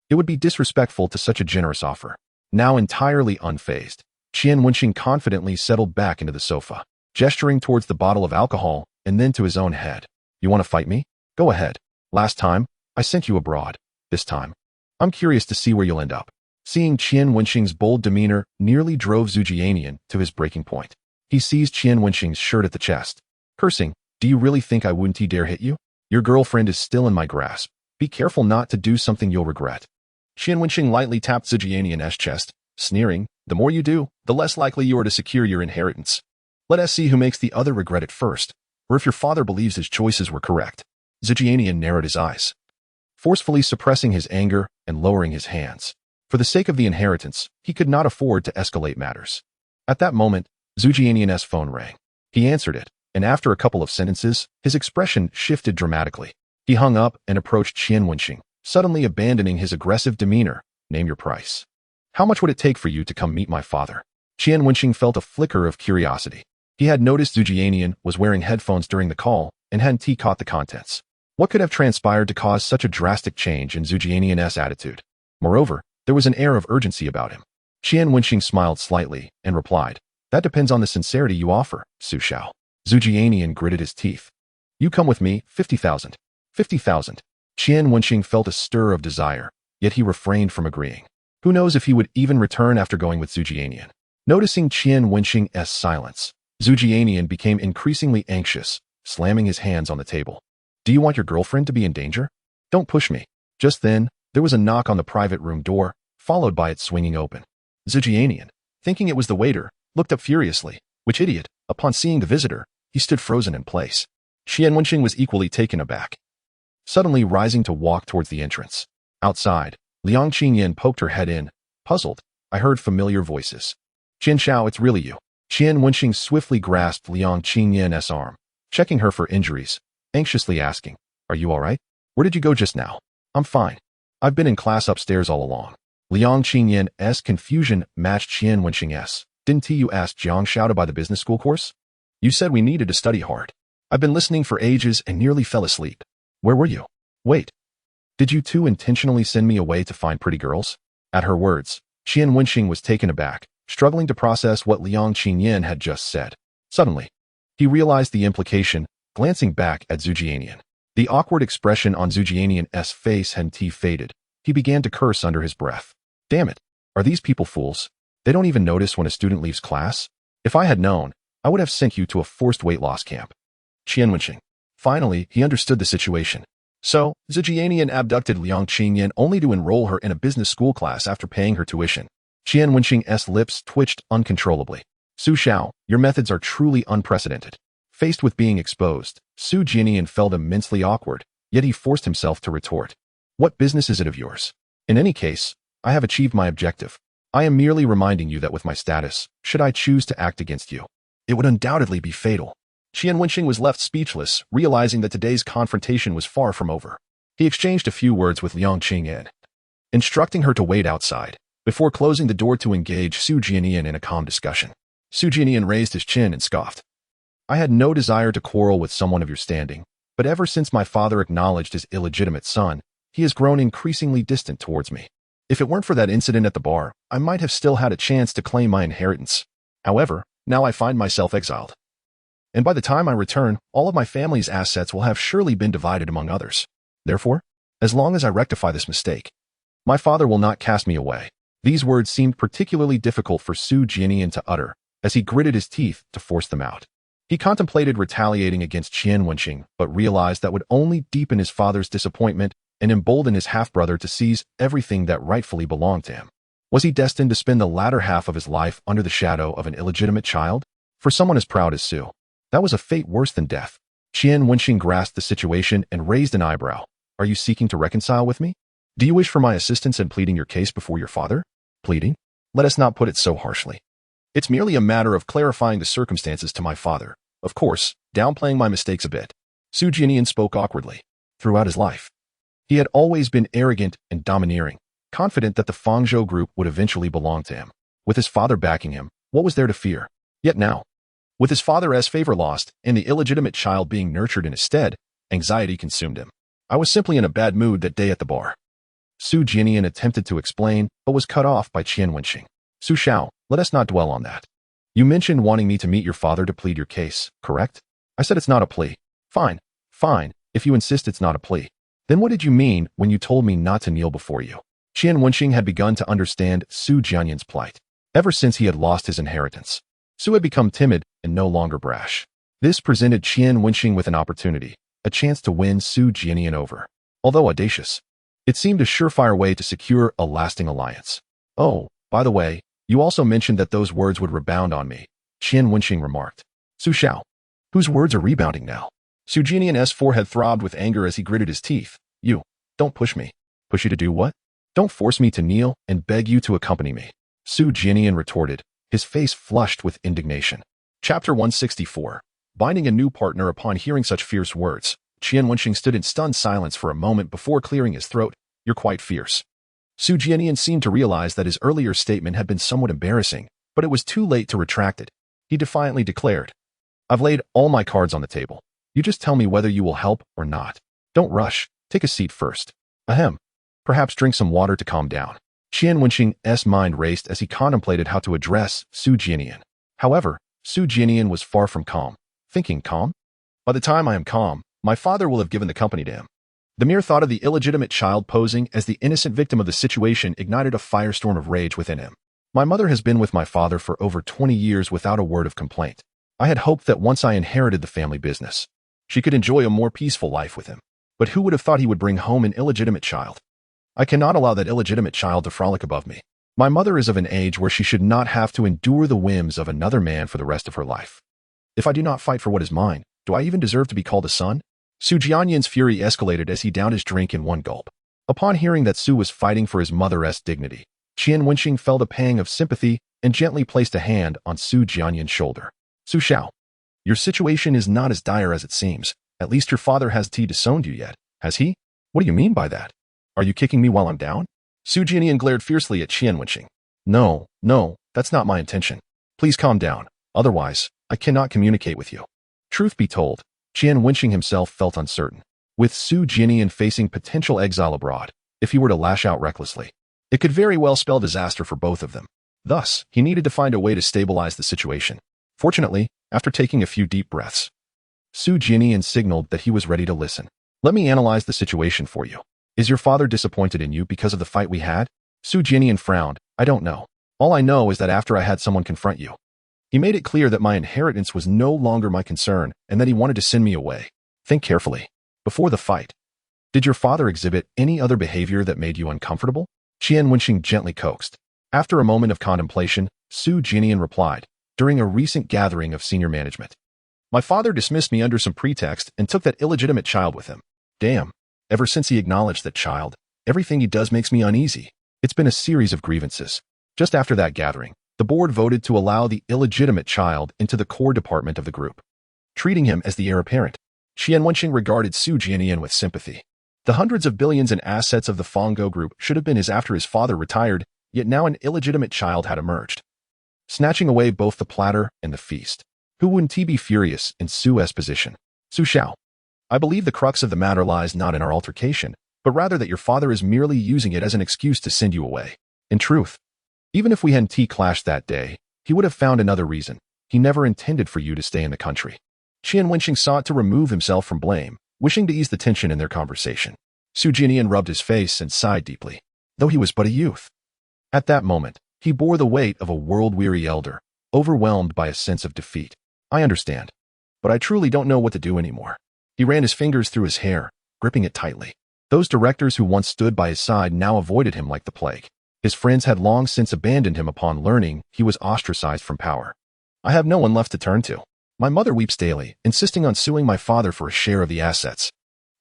it would be disrespectful to such a generous offer. Now entirely unfazed, Qian Wenxing confidently settled back into the sofa, gesturing towards the bottle of alcohol and then to his own head. You want to fight me? Go ahead. Last time, I sent you abroad. This time, I'm curious to see where you'll end up. Seeing Qian Wenxing's bold demeanor nearly drove Zhu Jianian to his breaking point. He seized Qian Wenxing's shirt at the chest, cursing, do you really think I wouldn't dare hit you? Your girlfriend is still in my grasp. Be careful not to do something you'll regret. Qian Wenxing lightly tapped Zhu Jianian's chest, sneering, the more you do, the less likely you are to secure your inheritance. Let us see who makes the other regret it first, or if your father believes his choices were correct. Zhu Jianian narrowed his eyes, forcefully suppressing his anger and lowering his hands. For the sake of the inheritance, he could not afford to escalate matters. At that moment, Zhu Jianian's phone rang. He answered it, and after a couple of sentences, his expression shifted dramatically. He hung up and approached Qian Wenxing, suddenly abandoning his aggressive demeanor. Name your price. How much would it take for you to come meet my father? Qian Wenxing felt a flicker of curiosity. He had noticed Zhu Jianian was wearing headphones during the call and hadn't caught the contents. What could have transpired to cause such a drastic change in Zhu Jianian's attitude? Moreover, there was an air of urgency about him. Qian Wenxing smiled slightly and replied, that depends on the sincerity you offer, Su Xiao. Zhu Jianian gritted his teeth. You come with me, 50,000. 50,000. Qian Wenxing felt a stir of desire, yet he refrained from agreeing. Who knows if he would even return after going with Zhu Jianian. Noticing Qian Wenxing's silence, Zhu Jianian became increasingly anxious, slamming his hands on the table. Do you want your girlfriend to be in danger? Don't push me. Just then, there was a knock on the private room door, followed by it swinging open. Zhu Jianian, thinking it was the waiter, looked up furiously. Which idiot? Upon seeing the visitor, he stood frozen in place. Qian Wenxing was equally taken aback, suddenly rising to walk towards the entrance. Outside, Liang Qingyan poked her head in, puzzled. I heard familiar voices. Qian Xiao, it's really you. Qian Wenxing swiftly grasped Liang Qingyan's arm, checking her for injuries, anxiously asking, are you all right? Where did you go just now? I'm fine. I've been in class upstairs all along. Liang Qingyan's confusion matched Qian Wenxing's. Didn't you ask Jiang Xiao to buy the business school course? You said we needed to study hard. I've been listening for ages and nearly fell asleep. Where were you? Wait. Did you two intentionally send me away to find pretty girls? At her words, Qian Wenxing was taken aback, struggling to process what Liang Qingyan had just said. Suddenly, he realized the implication, glancing back at Zhu Jianian. The awkward expression on Zhu Jianian's face had faded. He began to curse under his breath. Damn it. Are these people fools? They don't even notice when a student leaves class? If I had known, I would have sent you to a forced weight loss camp. Qian Wenxing. Finally, he understood the situation. So, Zhu Jianian abducted Liang Qingyan only to enroll her in a business school class after paying her tuition. Qian Wenxing's lips twitched uncontrollably. Su Xiao, your methods are truly unprecedented. Faced with being exposed, Zhu Jianian felt immensely awkward, yet he forced himself to retort. What business is it of yours? In any case, I have achieved my objective. I am merely reminding you that with my status, should I choose to act against you, it would undoubtedly be fatal. Qian Wenxing was left speechless, realizing that today's confrontation was far from over. He exchanged a few words with Liang Qingyan, instructing her to wait outside, before closing the door to engage Zhu Jianian in a calm discussion. Zhu Jianian raised his chin and scoffed. I had no desire to quarrel with someone of your standing, but ever since my father acknowledged his illegitimate son, he has grown increasingly distant towards me. If it weren't for that incident at the bar, I might have still had a chance to claim my inheritance. However, now I find myself exiled. And by the time I return, all of my family's assets will have surely been divided among others. Therefore, as long as I rectify this mistake, my father will not cast me away. These words seemed particularly difficult for Zhu Jianian to utter, as he gritted his teeth to force them out. He contemplated retaliating against Qian Wenxing, but realized that would only deepen his father's disappointment and embolden his half-brother to seize everything that rightfully belonged to him. Was he destined to spend the latter half of his life under the shadow of an illegitimate child? For someone as proud as Su, that was a fate worse than death. Qian Wenxing grasped the situation and raised an eyebrow. Are you seeking to reconcile with me? Do you wish for my assistance in pleading your case before your father? Pleading? Let us not put it so harshly. It's merely a matter of clarifying the circumstances to my father. Of course, downplaying my mistakes a bit. Su Jianian spoke awkwardly. Throughout his life, he had always been arrogant and domineering, confident that the Fangzhou group would eventually belong to him. With his father backing him, what was there to fear? Yet now, with his father's favor lost and the illegitimate child being nurtured in his stead, anxiety consumed him. I was simply in a bad mood that day at the bar. Su Jianian attempted to explain, but was cut off by Qian Wenxing. Su Xiao, let us not dwell on that. You mentioned wanting me to meet your father to plead your case, correct? I said it's not a plea. Fine, if you insist it's not a plea. Then what did you mean when you told me not to kneel before you? Qian Wenxing had begun to understand Su Jianian's plight. Ever since he had lost his inheritance, Su had become timid and no longer brash. This presented Qian Wenxing with an opportunity, a chance to win Su Jianian over. Although audacious, it seemed a surefire way to secure a lasting alliance. Oh, by the way, you also mentioned that those words would rebound on me, Qian Wenxing remarked. Su Xiao, whose words are rebounding now? Su Jianian's forehead throbbed with anger as he gritted his teeth. You, don't push me. Push you to do what? Don't force me to kneel and beg you to accompany me. Su Jianian retorted, his face flushed with indignation. Chapter 164. Binding a new partner. Upon hearing such fierce words, Qian Wenxing stood in stunned silence for a moment before clearing his throat. You're quite fierce. Su Jianian seemed to realize that his earlier statement had been somewhat embarrassing, but it was too late to retract it. He defiantly declared, I've laid all my cards on the table. You just tell me whether you will help or not. Don't rush. Take a seat first. Ahem. Perhaps drink some water to calm down. Qian Wenxing's mind raced as he contemplated how to address Su Jianian. However, Su Jianian was far from calm. Thinking calm? By the time I am calm, my father will have given the company to him. The mere thought of the illegitimate child posing as the innocent victim of the situation ignited a firestorm of rage within him. My mother has been with my father for over 20 years without a word of complaint. I had hoped that once I inherited the family business, she could enjoy a more peaceful life with him. But who would have thought he would bring home an illegitimate child? I cannot allow that illegitimate child to frolic above me. My mother is of an age where she should not have to endure the whims of another man for the rest of her life. If I do not fight for what is mine, do I even deserve to be called a son? Su Jianian's fury escalated as he downed his drink in one gulp. Upon hearing that Su was fighting for his mother's dignity, Qian Wenxing felt a pang of sympathy and gently placed a hand on Su Jianian's shoulder. Su Xiao, your situation is not as dire as it seems. At least your father has disowned you yet, has he? What do you mean by that? Are you kicking me while I'm down? Su Jianian glared fiercely at Qian Wenxing. No, that's not my intention. Please calm down, otherwise, I cannot communicate with you. Truth be told, Qian Wenxing himself felt uncertain. With Su Jianian facing potential exile abroad, if he were to lash out recklessly, it could very well spell disaster for both of them. Thus, he needed to find a way to stabilize the situation. Fortunately, after taking a few deep breaths, Su Jianian signaled that he was ready to listen. Let me analyze the situation for you. Is your father disappointed in you because of the fight we had? Su Jianian frowned. I don't know. All I know is that after I had someone confront you, he made it clear that my inheritance was no longer my concern and that he wanted to send me away. Think carefully. Before the fight, did your father exhibit any other behavior that made you uncomfortable? Qian Wenxing gently coaxed. After a moment of contemplation, Su Jianian replied, during a recent gathering of senior management, my father dismissed me under some pretext and took that illegitimate child with him. Damn. Ever since he acknowledged that child, everything he does makes me uneasy. It's been a series of grievances. Just after that gathering, the board voted to allow the illegitimate child into the core department of the group, treating him as the heir apparent. Qian Wenxing regarded Su Jianian with sympathy. The hundreds of billions in assets of the Fangzhou group should have been his after his father retired, yet now an illegitimate child had emerged, snatching away both the platter and the feast. Who wouldn't he be furious in Su's position? Su Xiao, I believe the crux of the matter lies not in our altercation, but rather that your father is merely using it as an excuse to send you away. In truth, even if we hadn't clashed that day, he would have found another reason. He never intended for you to stay in the country. Qian Wenxing sought to remove himself from blame, wishing to ease the tension in their conversation. Su Jianian rubbed his face and sighed deeply, though he was but a youth. At that moment, he bore the weight of a world-weary elder, overwhelmed by a sense of defeat. I understand. but I truly don't know what to do anymore. He ran his fingers through his hair, gripping it tightly. Those directors who once stood by his side now avoided him like the plague. His friends had long since abandoned him upon learning he was ostracized from power. I have no one left to turn to. My mother weeps daily, insisting on suing my father for a share of the assets.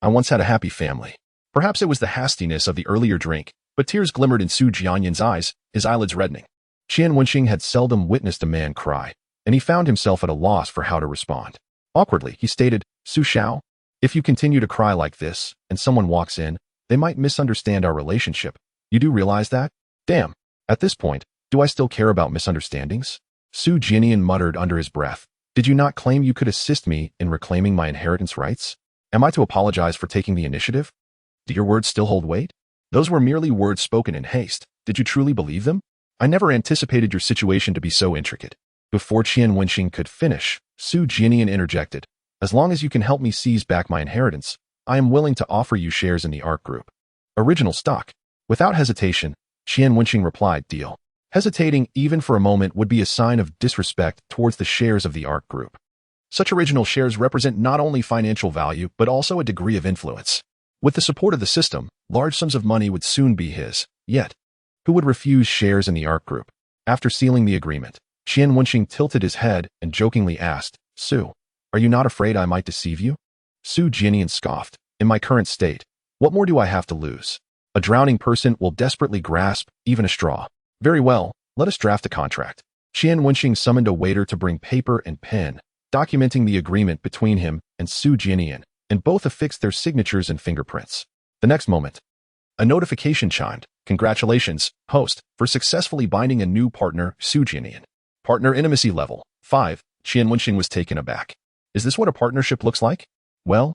I once had a happy family. Perhaps it was the hastiness of the earlier drink, but tears glimmered in Su Jianyan's eyes, his eyelids reddening. Qian Wenxing had seldom witnessed a man cry, and he found himself at a loss for how to respond. Awkwardly, he stated, Su Xiao, if you continue to cry like this, and someone walks in, they might misunderstand our relationship. You do realize that? Damn. At this point, do I still care about misunderstandings? Su Jianyan muttered under his breath. Did you not claim you could assist me in reclaiming my inheritance rights? Am I to apologize for taking the initiative? Do your words still hold weight? Those were merely words spoken in haste. Did you truly believe them? I never anticipated your situation to be so intricate. Before Qian Wenxing could finish, Su Jianyan interjected. As long as you can help me seize back my inheritance, I am willing to offer you shares in the ARC Group. Original stock. Without hesitation, Qian Wenxing replied, deal. Hesitating even for a moment would be a sign of disrespect towards the shares of the ARC Group. Such original shares represent not only financial value, but also a degree of influence. With the support of the system, large sums of money would soon be his. Yet, who would refuse shares in the ARC Group? After sealing the agreement, Qian Wenxing tilted his head and jokingly asked, Su, are you not afraid I might deceive you? Su Jianyan scoffed. In my current state, what more do I have to lose? A drowning person will desperately grasp even a straw. Very well, let us draft a contract. Qian Wenxing summoned a waiter to bring paper and pen, documenting the agreement between him and Su Jianyan, and both affixed their signatures and fingerprints. The next moment, a notification chimed. Congratulations, host, for successfully binding a new partner, Su Jianyan. Partner intimacy level 5. Qian Wenxing was taken aback. Is this what a partnership looks like? Well,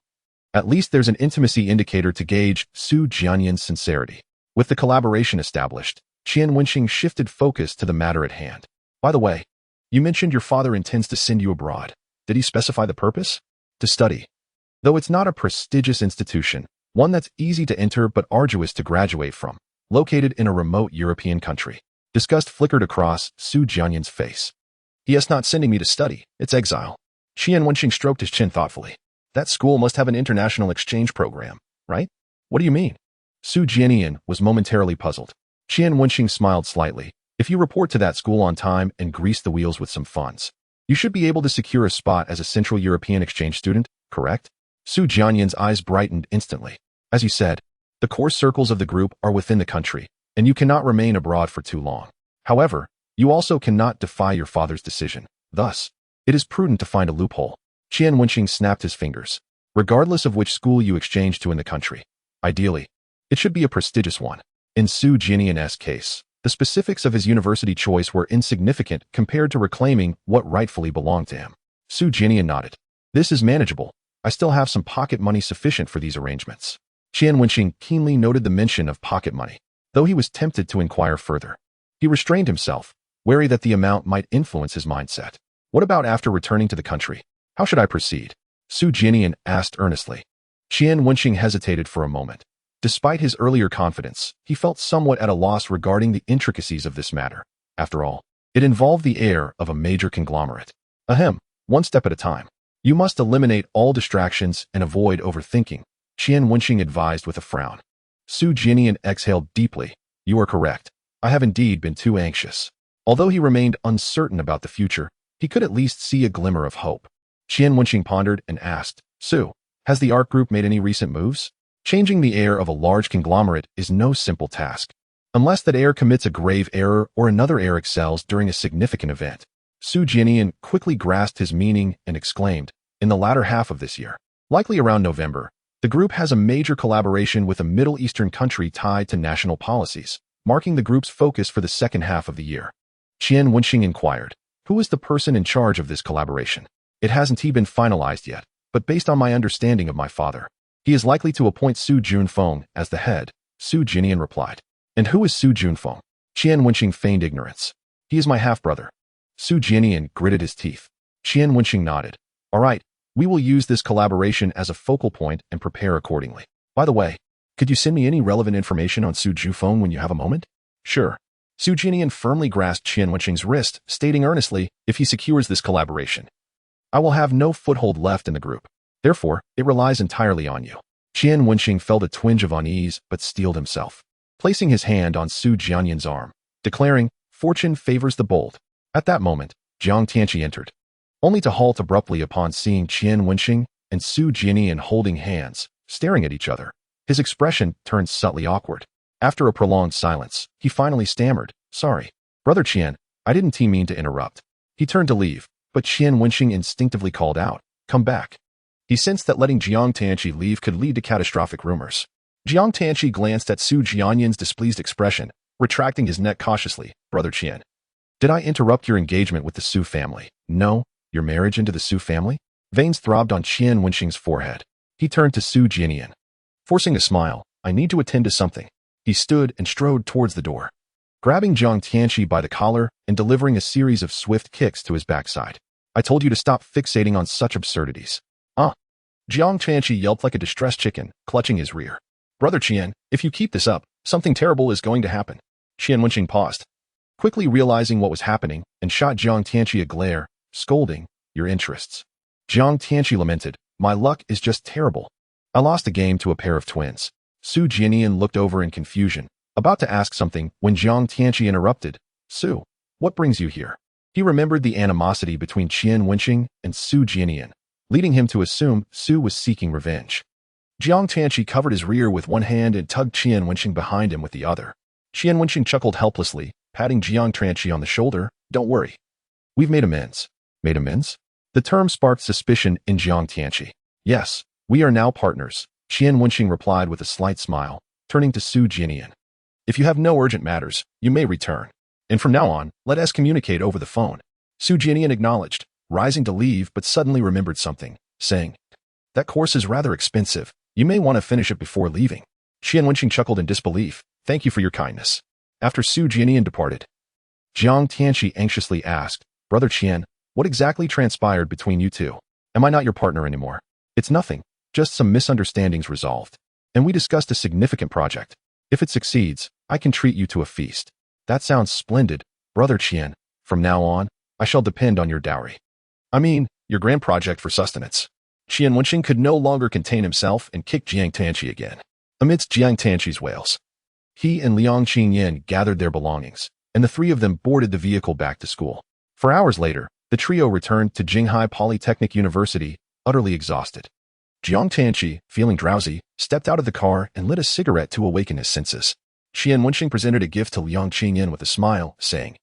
at least there's an intimacy indicator to gauge Su Jianyan's sincerity. With the collaboration established, Qian Wenxing shifted focus to the matter at hand. By the way, you mentioned your father intends to send you abroad. Did he specify the purpose? To study. Though it's not a prestigious institution, one that's easy to enter but arduous to graduate from, located in a remote European country. Disgust flickered across Su Jianyan's face. He is not sending me to study, it's exile. Qian Wenxing stroked his chin thoughtfully. That school must have an international exchange program, right? What do you mean? Su Jianyan was momentarily puzzled. Qian Wenxing smiled slightly. If you report to that school on time and grease the wheels with some funds, you should be able to secure a spot as a Central European exchange student, correct? Su Jianyan's eyes brightened instantly. As you said, the core circles of the group are within the country, and you cannot remain abroad for too long. However, you also cannot defy your father's decision. Thus, it is prudent to find a loophole. Qian Wenxing snapped his fingers. Regardless of which school you exchange to in the country, ideally, it should be a prestigious one. In Su Jianyan's case, the specifics of his university choice were insignificant compared to reclaiming what rightfully belonged to him. Su Jianyan nodded. This is manageable. I still have some pocket money sufficient for these arrangements. Qian Wenxing keenly noted the mention of pocket money, though he was tempted to inquire further. He restrained himself, wary that the amount might influence his mindset. What about after returning to the country? How should I proceed? Su Jianyan asked earnestly. Qian Wenxing hesitated for a moment. Despite his earlier confidence, he felt somewhat at a loss regarding the intricacies of this matter. After all, it involved the heir of a major conglomerate. Ahem, one step at a time. You must eliminate all distractions and avoid overthinking, Qian Wenxing advised with a frown. Su Jianyan exhaled deeply. You are correct. I have indeed been too anxious. Although he remained uncertain about the future, he could at least see a glimmer of hope. Qian Wenxing pondered and asked, Su, has the ARC Group made any recent moves? Changing the heir of a large conglomerate is no simple task, unless that heir commits a grave error or another heir excels during a significant event. Su Jianyan quickly grasped his meaning and exclaimed, in the latter half of this year, likely around November, the group has a major collaboration with a Middle Eastern country tied to national policies, marking the group's focus for the second half of the year. Qian Wenxing inquired, who is the person in charge of this collaboration? It hasn't been finalized yet, but based on my understanding of my father, he is likely to appoint Su Junfeng as the head, Su Jianyan replied. And who is Su Junfeng? Qian Wenxing feigned ignorance. He is my half-brother. Su Jianyan gritted his teeth. Qian Wenxing nodded. All right, we will use this collaboration as a focal point and prepare accordingly. By the way, could you send me any relevant information on Su Junfeng when you have a moment? Sure. Su Jianyan firmly grasped Qian Wenxing's wrist, stating earnestly, if he secures this collaboration, I will have no foothold left in the group. Therefore, it relies entirely on you. Qian Wenxing felt a twinge of unease but steeled himself, placing his hand on Su Jianyan's arm, declaring, "Fortune favors the bold." At that moment, Jiang Tianqi entered, only to halt abruptly upon seeing Qian Wenxing and Su Jianyan holding hands, staring at each other. His expression turned subtly awkward. After a prolonged silence, he finally stammered, "Sorry, Brother Qian, I didn't mean to interrupt." He turned to leave, but Qian Wenxing instinctively called out, "Come back." He sensed that letting Jiang Tianqi leave could lead to catastrophic rumors. Jiang Tianqi glanced at Su Jianyan's displeased expression, retracting his neck cautiously. "Brother Qian, did I interrupt your engagement with the Su family?" "No, your marriage into the Su family?" Veins throbbed on Qian Wenxing's forehead. He turned to Su Jianyan. Forcing a smile, "I need to attend to something." He stood and strode towards the door, grabbing Jiang Tianqi by the collar and delivering a series of swift kicks to his backside. "I told you to stop fixating on such absurdities." "Ah!" Jiang Tianqi yelped like a distressed chicken, clutching his rear. "Brother Qian, if you keep this up, something terrible is going to happen." Qian Wenxing paused, quickly realizing what was happening, and shot Jiang Tianqi a glare, scolding, "Your interests." Jiang Tianqi lamented, "My luck is just terrible. I lost a game to a pair of twins." Su Jianyan looked over in confusion, about to ask something when Jiang Tianqi interrupted. "Su, what brings you here?" He remembered the animosity between Qian Wenxing and Su Jianyan, leading him to assume Su was seeking revenge. Jiang Tianqi covered his rear with one hand and tugged Qian Wenxing behind him with the other. Qian Wenxing chuckled helplessly, patting Jiang Tianqi on the shoulder. "Don't worry. We've made amends." "Made amends?" The term sparked suspicion in Jiang Tianqi. "Yes, we are now partners," Qian Wenxing replied with a slight smile, turning to Su Jianyan. "If you have no urgent matters, you may return. And from now on, let us communicate over the phone." Su Jianyan acknowledged, rising to leave but suddenly remembered something, saying, "That course is rather expensive. You may want to finish it before leaving." Qian Wenxing chuckled in disbelief. "Thank you for your kindness." After Su Jianyan departed, Jiang Tianqi anxiously asked, "Brother Qian, what exactly transpired between you two? Am I not your partner anymore?" "It's nothing, just some misunderstandings resolved. And we discussed a significant project. If it succeeds, I can treat you to a feast." "That sounds splendid, Brother Qian. From now on, I shall depend on your dowry. I mean, your grand project for sustenance." Qian Wenxing could no longer contain himself and kicked Jiang Tianqi again. Amidst Jiang Tianqi's wails, he and Liang Qingyan gathered their belongings, and the three of them boarded the vehicle back to school. 4 hours later, the trio returned to Jinghai Polytechnic University, utterly exhausted. Jiang Tianqi, feeling drowsy, stepped out of the car and lit a cigarette to awaken his senses. Qian Wenxing presented a gift to Liang Qingyan with a smile, saying,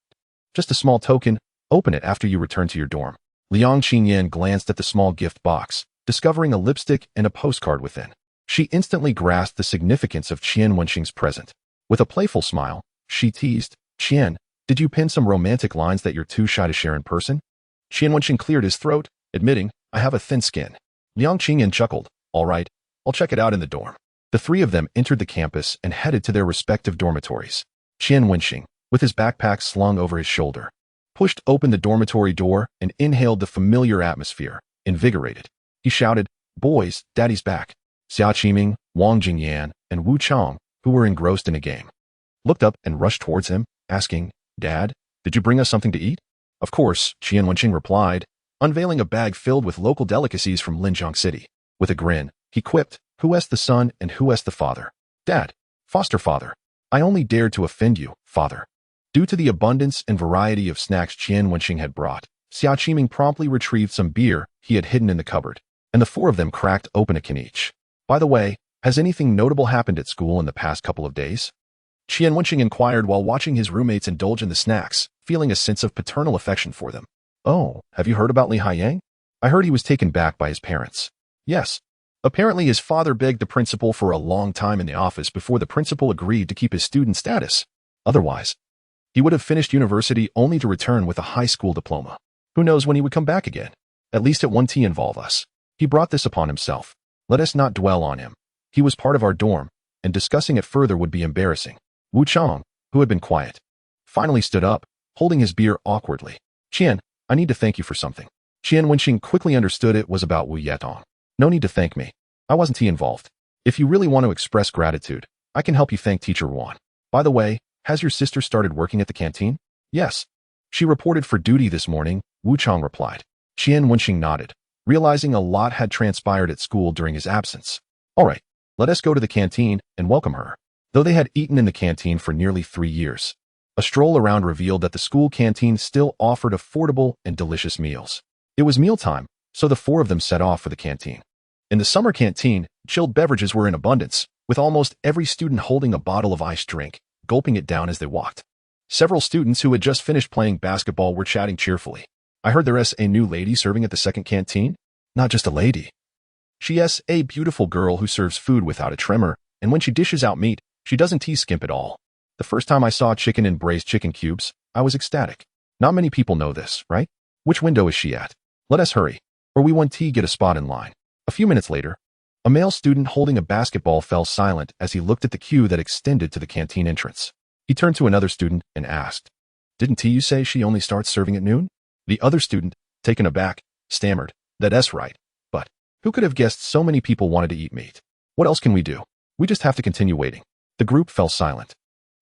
"Just a small token. Open it after you return to your dorm." Liang Qingyan glanced at the small gift box, discovering a lipstick and a postcard within. She instantly grasped the significance of Qian Wenxing's present. With a playful smile, she teased, "Qian, did you pen some romantic lines that you're too shy to share in person?" Qian Wenxing cleared his throat, admitting, "I have a thin skin." Liang Qingyan chuckled, "All right, I'll check it out in the dorm." The three of them entered the campus and headed to their respective dormitories. Qian Wenxing, with his backpack slung over his shoulder, pushed open the dormitory door and inhaled the familiar atmosphere, invigorated. He shouted, "Boys, Daddy's back." Xia Qiming, Wang Jingyan, and Wu Chang, who were engrossed in a game, looked up and rushed towards him, asking, "Dad, did you bring us something to eat?" "Of course," Qian Wenxing replied, unveiling a bag filled with local delicacies from Linjiang City. With a grin, he quipped, "Who is the son and who is the father?" "Dad, foster father. I only dared to offend you, father." Due to the abundance and variety of snacks Qian Wenxing had brought, Xia Qiming promptly retrieved some beer he had hidden in the cupboard, and the four of them cracked open a can each. "By the way, has anything notable happened at school in the past couple of days?" Qian Wenxing inquired while watching his roommates indulge in the snacks, feeling a sense of paternal affection for them. "Oh, have you heard about Li Haiyang? I heard he was taken back by his parents." "Yes. Apparently his father begged the principal for a long time in the office before the principal agreed to keep his student status. Otherwise, he would have finished university only to return with a high school diploma. Who knows when he would come back again? At least it won't involve us. He brought this upon himself. Let us not dwell on him. He was part of our dorm, and discussing it further would be embarrassing." Wu Chang, who had been quiet, finally stood up, holding his beer awkwardly. "Qian, I need to thank you for something." Qian Wenxing quickly understood it was about Wu Yetong. "No need to thank me. I wasn't involved. If you really want to express gratitude, I can help you thank Teacher Wan. By the way, has your sister started working at the canteen?" "Yes. She reported for duty this morning," Wu Chang replied. Qian Wenxing nodded, realizing a lot had transpired at school during his absence. All right, let us go to the canteen and welcome her. Though they had eaten in the canteen for nearly 3 years, a stroll around revealed that the school canteen still offered affordable and delicious meals. It was mealtime, so the four of them set off for the canteen. In the summer canteen, chilled beverages were in abundance, with almost every student holding a bottle of iced drink, gulping it down as they walked. Several students who had just finished playing basketball were chatting cheerfully. I heard there's a new lady serving at the second canteen. Not just a lady. She's a beautiful girl who serves food without a tremor, and when she dishes out meat, she doesn't skimp at all. The first time I saw chicken and braised chicken cubes, I was ecstatic. Not many people know this, right? Which window is she at? Let us hurry, or we won't get a spot in line. A few minutes later, a male student holding a basketball fell silent as he looked at the queue that extended to the canteen entrance. He turned to another student and asked, "Didn't you say she only starts serving at noon?" The other student, taken aback, stammered, "That's right. But who could have guessed so many people wanted to eat meat? What else can we do? We just have to continue waiting." The group fell silent,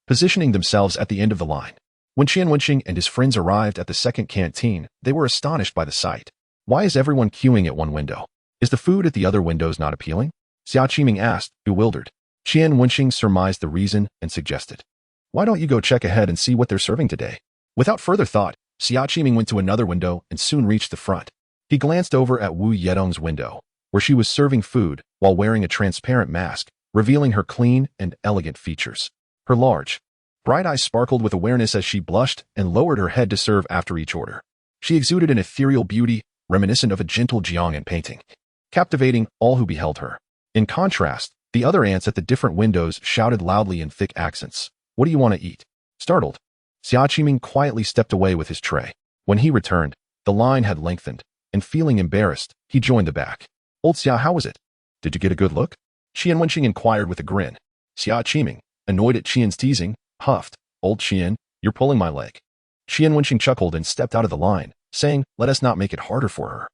positioning themselves at the end of the line. When Qian Wenxing and his friends arrived at the second canteen, they were astonished by the sight. Why is everyone queuing at one window? Is the food at the other windows not appealing? Xia Qiming asked, bewildered. Qian Wenxing surmised the reason and suggested, "Why don't you go check ahead and see what they're serving today?" Without further thought, Xia Qiming went to another window and soon reached the front. He glanced over at Wu Yedong's window, where she was serving food while wearing a transparent mask, revealing her clean and elegant features. Her large, bright eyes sparkled with awareness as she blushed and lowered her head to serve after each order. She exuded an ethereal beauty reminiscent of a gentle Jiang'an painting, captivating all who beheld her. In contrast, the other ants at the different windows shouted loudly in thick accents, "What do you want to eat?" Startled, Xia Qiming quietly stepped away with his tray. When he returned, the line had lengthened, and feeling embarrassed, he joined the back. "Old Xia, how was it? Did you get a good look?" Qian Wenxing inquired with a grin. Xia Qiming, annoyed at Qian's teasing, huffed, "Old Qian, you're pulling my leg." Qian Wenxing chuckled and stepped out of the line, saying, "Let us not make it harder for her.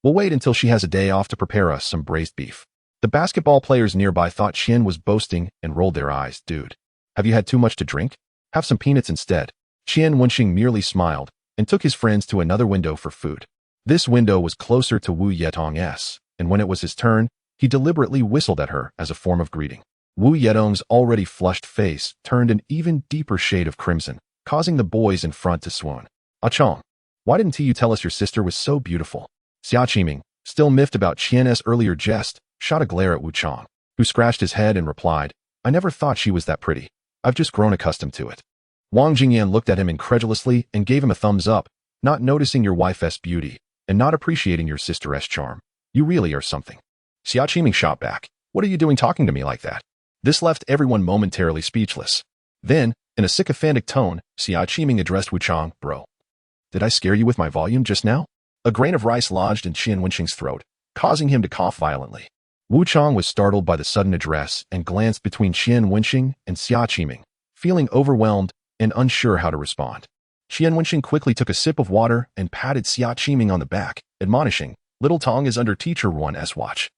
We'll wait until she has a day off to prepare us some braised beef." The basketball players nearby thought Qian was boasting and rolled their eyes. "Dude, have you had too much to drink? Have some peanuts instead." Qian Wenxing merely smiled and took his friends to another window for food. This window was closer to Wu Yedong's, and when it was his turn, he deliberately whistled at her as a form of greeting. Wu Yedong's already flushed face turned an even deeper shade of crimson, causing the boys in front to swoon. "Chong, why didn't you tell us your sister was so beautiful?" Xia Qiming, still miffed about Qian's earlier jest, shot a glare at Wu Chong, who scratched his head and replied, "I never thought she was that pretty. I've just grown accustomed to it." Wang Jingyan looked at him incredulously and gave him a thumbs up, "Not noticing your wife's beauty, and not appreciating your sister's charm. You really are something." Xia Qiming shot back, "What are you doing talking to me like that?" This left everyone momentarily speechless. Then, in a sycophantic tone, Xia Qiming addressed Wu Chong, "Bro, did I scare you with my volume just now?" A grain of rice lodged in Qian Wenxing's throat, causing him to cough violently. Wu Chong was startled by the sudden address and glanced between Qian Wenxing and Xia Qiming, feeling overwhelmed and unsure how to respond. Qian Wenxing quickly took a sip of water and patted Xia Qiming on the back, admonishing, "Little Tong is under Teacher Ruan's watch.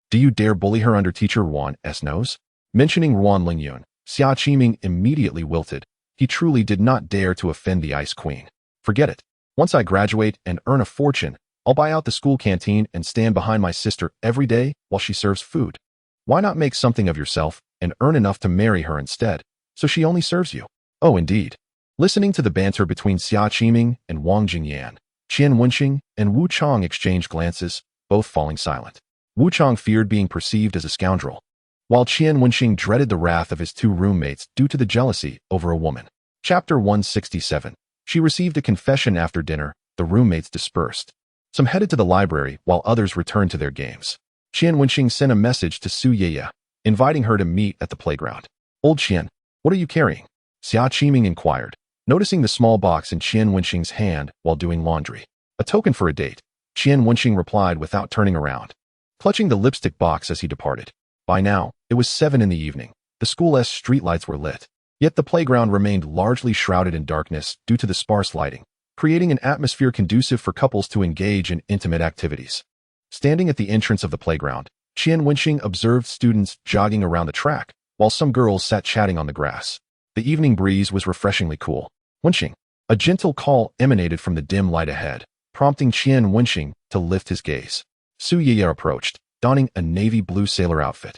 Do you dare bully her under Teacher Ruan's nose?" Mentioning Ruan Lingyun, Xia Qiming immediately wilted. He truly did not dare to offend the Ice Queen. "Forget it. Once I graduate and earn a fortune, I'll buy out the school canteen and stand behind my sister every day while she serves food. Why not make something of yourself and earn enough to marry her instead, so she only serves you?" "Oh, indeed." Listening to the banter between Xia Qiming and Wang Jingyan, Qian Wenxing and Wu Chong exchanged glances, both falling silent. Wu Chong feared being perceived as a scoundrel, while Qian Wenxing dreaded the wrath of his two roommates due to the jealousy over a woman. Chapter 167. She received a confession after dinner. The roommates dispersed. Some headed to the library while others returned to their games. Qian Wenxing sent a message to Su Yeye, inviting her to meet at the playground. "Old Qian, what are you carrying?" Xia Qiming inquired, noticing the small box in Qian Wenxing's hand while doing laundry. "A token for a date," Qian Wenxing replied without turning around, clutching the lipstick box as he departed. By now, it was 7 in the evening. The school's streetlights were lit, yet the playground remained largely shrouded in darkness due to the sparse lighting, creating an atmosphere conducive for couples to engage in intimate activities. Standing at the entrance of the playground, Qian Wenxing observed students jogging around the track, while some girls sat chatting on the grass. The evening breeze was refreshingly cool. "Wenxing," a gentle call emanated from the dim light ahead, prompting Qian Wenxing to lift his gaze. Su Yeye approached, donning a navy blue sailor outfit.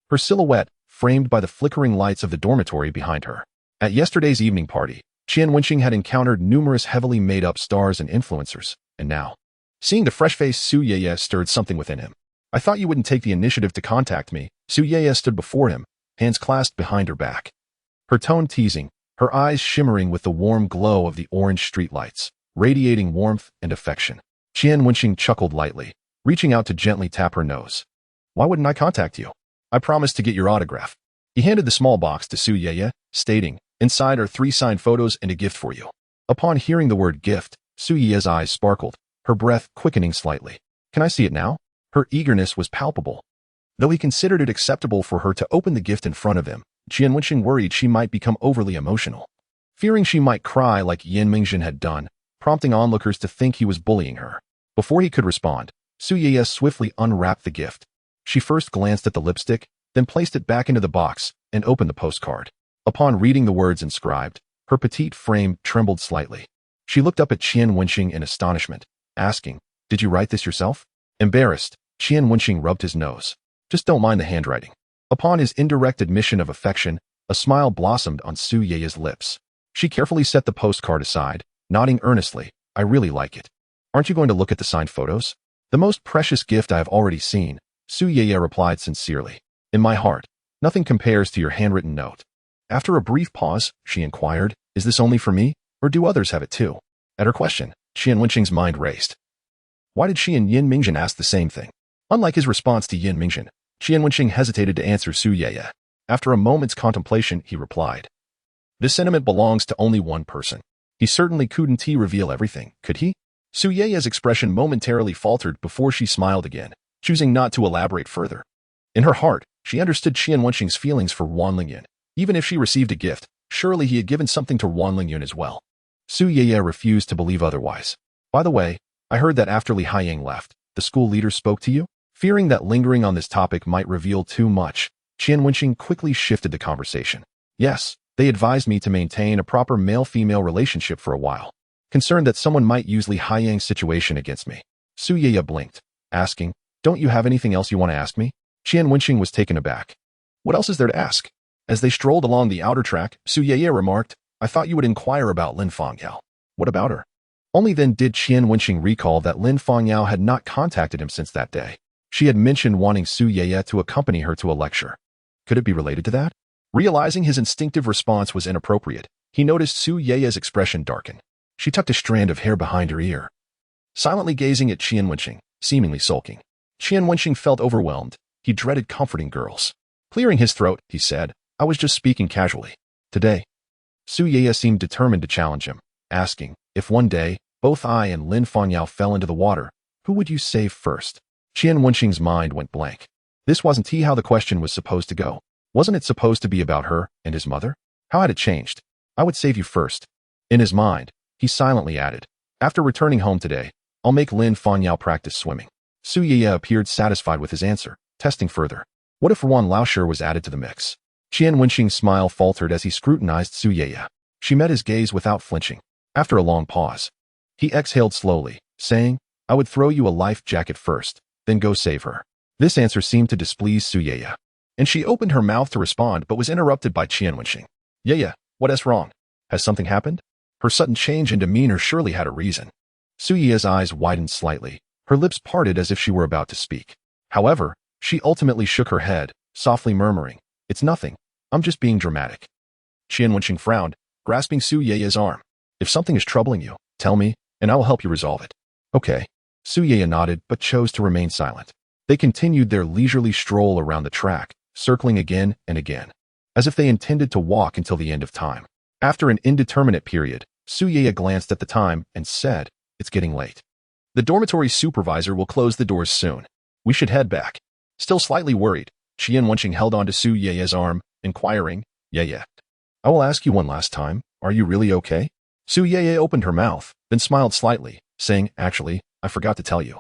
Her silhouette framed by the flickering lights of the dormitory behind her. At yesterday's evening party, Qian Wenxing had encountered numerous heavily made-up stars and influencers, and now, seeing the fresh-faced Su Yeye stirred something within him. I thought you wouldn't take the initiative to contact me. Su Yeye stood before him, hands clasped behind her back. Her tone teasing, her eyes shimmering with the warm glow of the orange streetlights, radiating warmth and affection. Qian Wenxing chuckled lightly, reaching out to gently tap her nose. Why wouldn't I contact you? I promised to get your autograph. He handed the small box to Su Yeye, stating, inside are 3 signed photos and a gift for you. Upon hearing the word gift, Su Yeye's eyes sparkled, her breath quickening slightly. Can I see it now? Her eagerness was palpable. Though he considered it acceptable for her to open the gift in front of him, Qian Wenxing worried she might become overly emotional. Fearing she might cry like Yin Mingjin had done, prompting onlookers to think he was bullying her. Before he could respond, Su Yeye swiftly unwrapped the gift. She first glanced at the lipstick, then placed it back into the box and opened the postcard. Upon reading the words inscribed, her petite frame trembled slightly. She looked up at Qian Wenxing in astonishment, asking, "Did you write this yourself?" Embarrassed, Qian Wenxing rubbed his nose. "Just don't mind the handwriting." Upon his indirect admission of affection, a smile blossomed on Su Yeye's lips. She carefully set the postcard aside, nodding earnestly, "I really like it. Aren't you going to look at the signed photos?" "The most precious gift I have already seen," Su Yeye replied sincerely. "In my heart, nothing compares to your handwritten note." After a brief pause, she inquired, "Is this only for me, or do others have it too?" At her question, Qian Wenxing's mind raced. Why did she and Yin Mingjin ask the same thing? Unlike his response to Yin Mingjin, Qian Wenxing hesitated to answer Su Yeye. After a moment's contemplation, he replied, "This sentiment belongs to only one person. He certainly couldn't reveal everything, could he?" Su Yeye's expression momentarily faltered before she smiled again, choosing not to elaborate further. In her heart, she understood Qian Wenxing's feelings for Wan Lingyun. Even if she received a gift, surely he had given something to Wan Lingyun as well. Su Yeye refused to believe otherwise. "By the way, I heard that after Li Haiyang left, the school leader spoke to you?" Fearing that lingering on this topic might reveal too much, Qian Wenxing quickly shifted the conversation. "Yes, they advised me to maintain a proper male-female relationship for a while, concerned that someone might use Li Haiyang's situation against me." Su Yeye blinked, asking, "Don't you have anything else you want to ask me?" Qian Wenxing was taken aback. "What else is there to ask?" As they strolled along the outer track, Su Yeye remarked, "I thought you would inquire about Lin Fangyao." "What about her?" Only then did Qian Wenxing recall that Lin Fangyao had not contacted him since that day. She had mentioned wanting Su Yeye to accompany her to a lecture. Could it be related to that? Realizing his instinctive response was inappropriate, he noticed Su Yeye's expression darken. She tucked a strand of hair behind her ear, silently gazing at Qian Wenxing, seemingly sulking. Qian Wenxing felt overwhelmed. He dreaded comforting girls. Clearing his throat, he said, "I was just speaking casually." Today, Su Yeye seemed determined to challenge him, asking, "If one day, both I and Lin Fangyao fell into the water, who would you save first?" Qian Wenxing's mind went blank. This wasn't how the question was supposed to go. Wasn't it supposed to be about her and his mother? How had it changed? "I would save you first." In his mind, he silently added, "After returning home today, I'll make Lin Fangyao practice swimming." Su Yeye appeared satisfied with his answer, testing further. What if Wan Laoshi was added to the mix? Qian Wenxing's smile faltered as he scrutinized Su Yeye. She met his gaze without flinching. After a long pause, he exhaled slowly, saying, "I would throw you a life jacket first, then go save her." This answer seemed to displease Su Yeye, and she opened her mouth to respond but was interrupted by Qian Wenxing. "Yeye, what is wrong? Has something happened?" Her sudden change in demeanor surely had a reason. Su Yeye's eyes widened slightly, her lips parted as if she were about to speak. However, she ultimately shook her head, softly murmuring, "It's nothing. I'm just being dramatic." Qian Wenxing frowned, grasping Su Yeye's arm. "If something is troubling you, tell me, and I will help you resolve it." "Okay." Su Yeye nodded but chose to remain silent. They continued their leisurely stroll around the track, circling again and again, as if they intended to walk until the end of time. After an indeterminate period, Su Yeye glanced at the time and said, "It's getting late. The dormitory supervisor will close the doors soon. We should head back." Still slightly worried, Qian Wenxing held on to Su Yeye's arm, inquiring, "Yeye, I will ask you one last time, are you really okay?" Su Yeye opened her mouth, then smiled slightly, saying, "Actually, I forgot to tell you.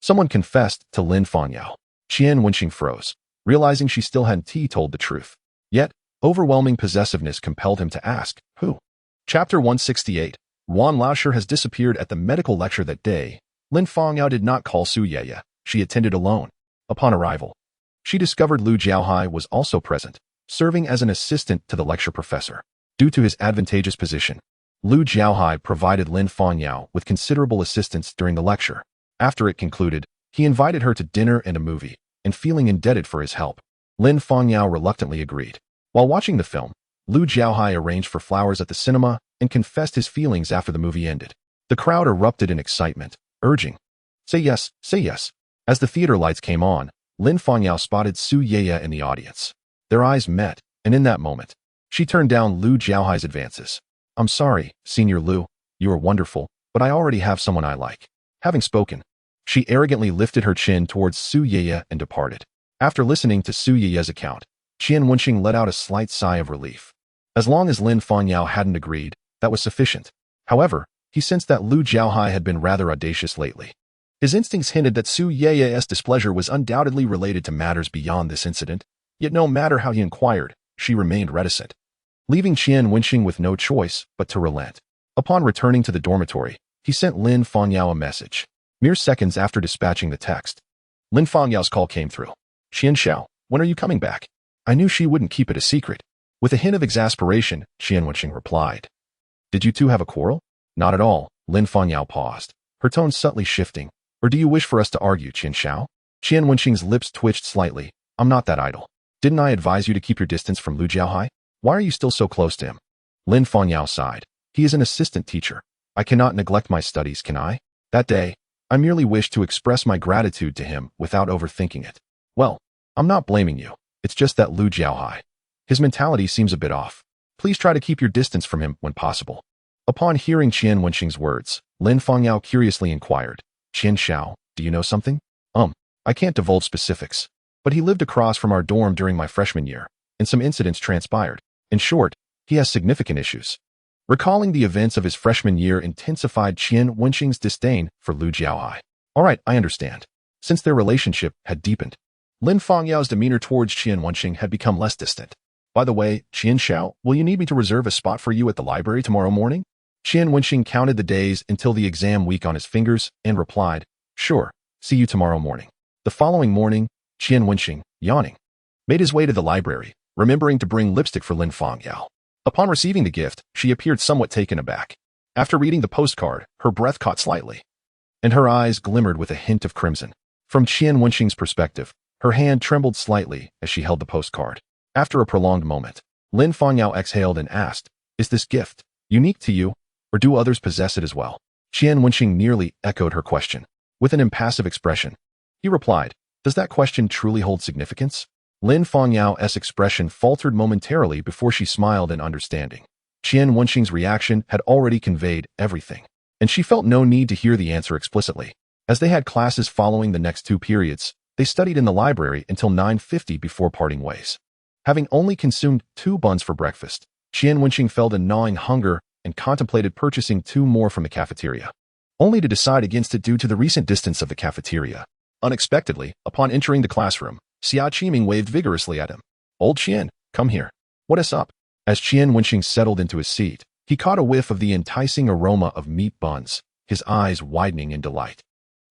Someone confessed to Lin Fangyao." Qian Wenxing froze, realizing she still hadn't told the truth. Yet, overwhelming possessiveness compelled him to ask, "Who?" Chapter 168, Wan Laosher has disappeared at the medical lecture that day. Lin Fongyao did not call Su Yeye. She attended alone. Upon arrival, she discovered Lu Jiaohai was also present, serving as an assistant to the lecture professor. Due to his advantageous position, Lu Jiaohai provided Lin Fongyao with considerable assistance during the lecture. After it concluded, he invited her to dinner and a movie, and feeling indebted for his help, Lin Fongyao reluctantly agreed. While watching the film, Lu Jiaohai arranged for flowers at the cinema and confessed his feelings after the movie ended. The crowd erupted in excitement, urging, "Say yes, say yes." As the theater lights came on, Lin Fongyao spotted Su Yeye in the audience. Their eyes met, and in that moment, she turned down Lu Jiaohai's advances. "I'm sorry, Senior Lu, you are wonderful, but I already have someone I like." Having spoken, she arrogantly lifted her chin towards Su Yeye and departed. After listening to Su Yeye's account, Qian Wenxing let out a slight sigh of relief. As long as Lin Fongyao hadn't agreed, that was sufficient. However, he sensed that Lu Jiaohai had been rather audacious lately. His instincts hinted that Su Yeye's displeasure was undoubtedly related to matters beyond this incident, yet no matter how he inquired, she remained reticent, leaving Qian Wenxing with no choice but to relent. Upon returning to the dormitory, he sent Lin Fongyao a message. Mere seconds after dispatching the text, Lin Fangyao's call came through. "Qian Xiao, when are you coming back?" I knew she wouldn't keep it a secret. With a hint of exasperation, Qian Wenxing replied. "Did you two have a quarrel?" "Not at all." Lin Fongyao paused, her tone subtly shifting. "Or do you wish for us to argue, Qian Xiao?" Qian Wenxing's lips twitched slightly. "I'm not that idle. Didn't I advise you to keep your distance from Lu Jiaohai? Why are you still so close to him?" Lin Fongyao sighed. "He is an assistant teacher. I cannot neglect my studies, can I? That day, I merely wished to express my gratitude to him without overthinking it." "Well, I'm not blaming you. It's just that Lu Jiaohai, his mentality seems a bit off. Please try to keep your distance from him when possible." Upon hearing Qian Wenxing's words, Lin Fongyao curiously inquired, "Qian Xiao, do you know something?" I can't divulge specifics, but he lived across from our dorm during my freshman year, and some incidents transpired. In short, he has significant issues." Recalling the events of his freshman year intensified Qian Wenxing's disdain for Lu Jiaohai. "All right, I understand." Since their relationship had deepened, Lin Fangyao's demeanor towards Qian Wenxing had become less distant. "By the way, Qian Xiao, will you need me to reserve a spot for you at the library tomorrow morning?" Qian Wenxing counted the days until the exam week on his fingers and replied, "Sure, see you tomorrow morning." The following morning, Qian Wenxing, yawning, made his way to the library, remembering to bring lipstick for Lin Fongyao. Upon receiving the gift, she appeared somewhat taken aback. After reading the postcard, her breath caught slightly, and her eyes glimmered with a hint of crimson. From Qian Wenxing's perspective, her hand trembled slightly as she held the postcard. After a prolonged moment, Lin Fongyao exhaled and asked, "Is this gift unique to you, or do others possess it as well?" Qian Wenxing nearly echoed her question. With an impassive expression, he replied, "Does that question truly hold significance?" Lin Fangyao's expression faltered momentarily before she smiled in understanding. Qian Wenxing's reaction had already conveyed everything, and she felt no need to hear the answer explicitly. As they had classes following the next 2 periods, they studied in the library until 9:50 before parting ways. Having only consumed 2 buns for breakfast, Qian Wenxing felt a gnawing hunger and contemplated purchasing 2 more from the cafeteria, only to decide against it due to the recent distance of the cafeteria. Unexpectedly, upon entering the classroom, Xia Qiming waved vigorously at him. "Old Qian, come here. What is up?" As Qian Wenxing settled into his seat, he caught a whiff of the enticing aroma of meat buns, his eyes widening in delight.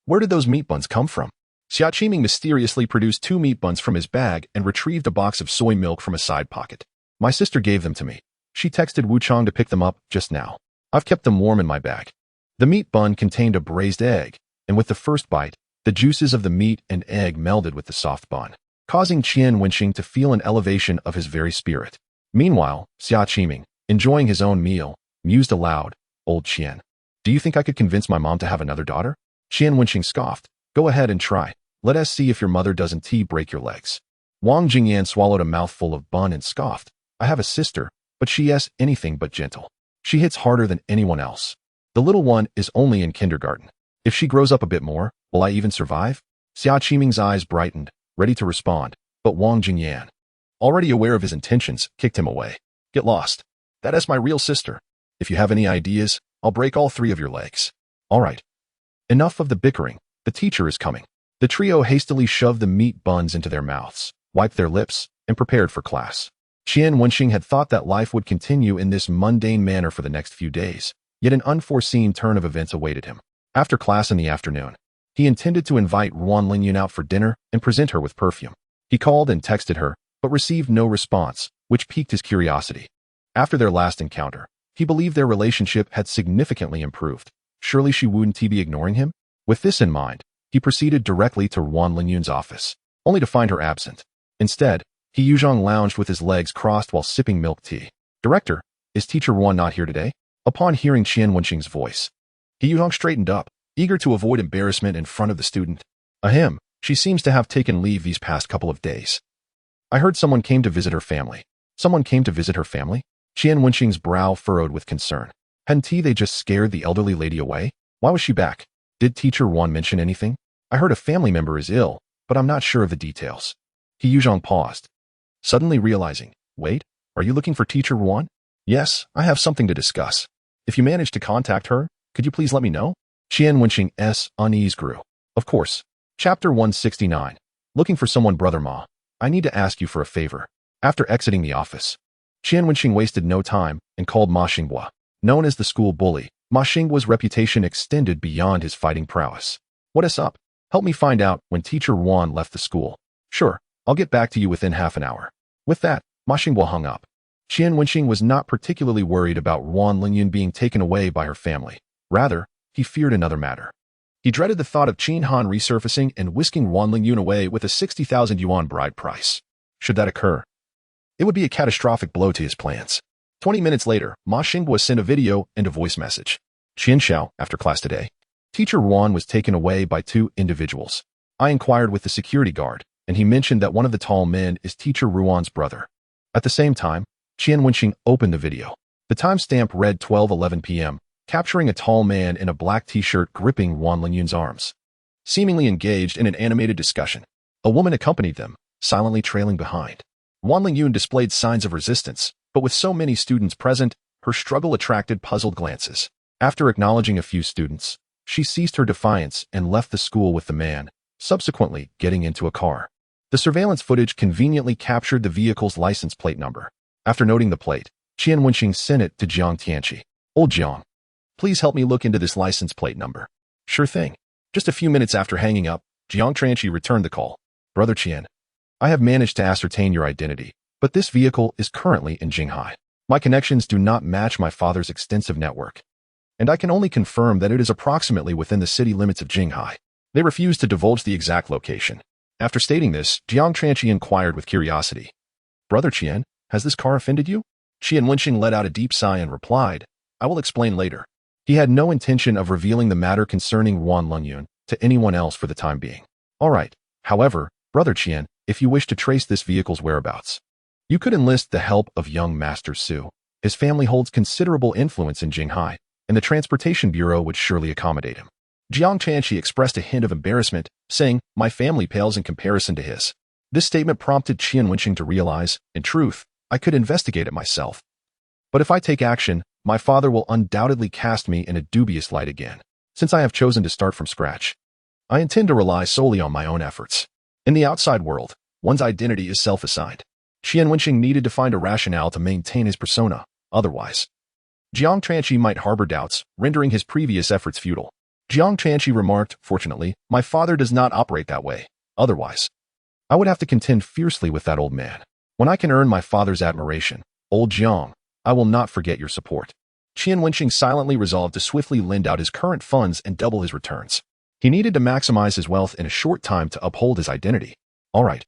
Where did those meat buns come from? Xia Qiming mysteriously produced 2 meat buns from his bag and retrieved a box of soy milk from a side pocket. "My sister gave them to me. She texted Wu Chang to pick them up just now. I've kept them warm in my bag." The meat bun contained a braised egg, and with the first bite, the juices of the meat and egg melded with the soft bun, causing Qian Wenxing to feel an elevation of his very spirit. Meanwhile, Xia Qiming, enjoying his own meal, mused aloud, "Old Qian, do you think I could convince my mom to have another daughter?" Qian Wenxing scoffed, "Go ahead and try. Let us see if your mother doesn't break your legs." Wang Jingyan swallowed a mouthful of bun and scoffed, "I have a sister, but she is anything but gentle. She hits harder than anyone else. The little one is only in kindergarten. If she grows up a bit more, will I even survive?" Xia Qiming's eyes brightened, ready to respond, but Wang Jingyan, already aware of his intentions, kicked him away. "Get lost. That is my real sister. If you have any ideas, I'll break all 3 of your legs." "All right. Enough of the bickering. The teacher is coming." The trio hastily shoved the meat buns into their mouths, wiped their lips, and prepared for class. Qian Wenxing had thought that life would continue in this mundane manner for the next few days, Yet an unforeseen turn of events awaited him. After class in the afternoon, he intended to invite Wan Lingyun out for dinner and present her with perfume. He called and texted her, but received no response, which piqued his curiosity. After their last encounter, he believed their relationship had significantly improved. Surely she wouldn't be ignoring him? With this in mind, he proceeded directly to Wan Lingyun's office, only to find her absent. Instead, He Yuzhong lounged with his legs crossed while sipping milk tea. Director, is Teacher Wan not here today? Upon hearing Qian Wenxing's voice, He Yuzhong straightened up, eager to avoid embarrassment in front of the student. Ahem, she seems to have taken leave these past couple of days. I heard someone came to visit her family. Someone came to visit her family? Qian Wenxing's brow furrowed with concern. Hadn't they just scared the elderly lady away? Why was she back? Did Teacher Wan mention anything? I heard a family member is ill, but I'm not sure of the details. He Yuzhong paused, suddenly realizing, wait, are you looking for Teacher Wan? Yes, I have something to discuss. If you manage to contact her, could you please let me know? Qian Wenxing's unease grew. Of course. Chapter 169. Looking for someone, Brother Ma. I need to ask you for a favor. After exiting the office, Qian Wenxing wasted no time and called Ma Xinghua. Known as the school bully, Ma Xinghua's reputation extended beyond his fighting prowess. What is up? Help me find out when Teacher Wan left the school. Sure, I'll get back to you within half an hour. With that, Ma Xinghua hung up. Qian Wenxing was not particularly worried about Wan Lingyun being taken away by her family. Rather, he feared another matter. He dreaded the thought of Qin Han resurfacing and whisking Wan Lingyun away with a 60,000 yuan bride price. Should that occur, it would be a catastrophic blow to his plans. 20 minutes later, Ma Xinghua sent a video and a voice message. Qian Xiao, after class today, Teacher Wan was taken away by two individuals. I inquired with the security guard, and he mentioned that one of the tall men is Teacher Ruan's brother. At the same time, Qian Wenxing opened the video. The timestamp read 12:11 p.m., capturing a tall man in a black t-shirt gripping Wan Lingyun's arms, seemingly engaged in an animated discussion. A woman accompanied them, silently trailing behind. Wan Lingyun displayed signs of resistance, but with so many students present, her struggle attracted puzzled glances. After acknowledging a few students, she ceased her defiance and left the school with the man, subsequently getting into a car. The surveillance footage conveniently captured the vehicle's license plate number. After noting the plate, Qian Wenxing sent it to Jiang Tianqi. Old Jiang, please help me look into this license plate number. Sure thing. Just a few minutes after hanging up, Jiang Tianqi returned the call. Brother Qian, I have managed to ascertain your identity, but this vehicle is currently in Jinghai. My connections do not match my father's extensive network, and I can only confirm that it is approximately within the city limits of Jinghai. They refused to divulge the exact location. After stating this, Jiang Tianqi inquired with curiosity. Brother Qian, has this car offended you? Qian Wenxing let out a deep sigh and replied, I will explain later. He had no intention of revealing the matter concerning Wan Lingyun to anyone else for the time being. All right. However, Brother Qian, if you wish to trace this vehicle's whereabouts, you could enlist the help of young Master Su. His family holds considerable influence in Jinghai, and the Transportation Bureau would surely accommodate him. Jiang Tianqi expressed a hint of embarrassment, saying, my family pales in comparison to his. This statement prompted Qian Wenxing to realize, in truth, I could investigate it myself. But if I take action, my father will undoubtedly cast me in a dubious light again. Since I have chosen to start from scratch, I intend to rely solely on my own efforts. In the outside world, one's identity is self-assigned. Qian Wenxing needed to find a rationale to maintain his persona. Otherwise, Jiang Tianqi might harbor doubts, rendering his previous efforts futile. Jiang Tianqi remarked, fortunately, my father does not operate that way. Otherwise, I would have to contend fiercely with that old man. When I can earn my father's admiration, old Jiang, I will not forget your support. Qian Wenxing silently resolved to swiftly lend out his current funds and double his returns. He needed to maximize his wealth in a short time to uphold his identity. All right.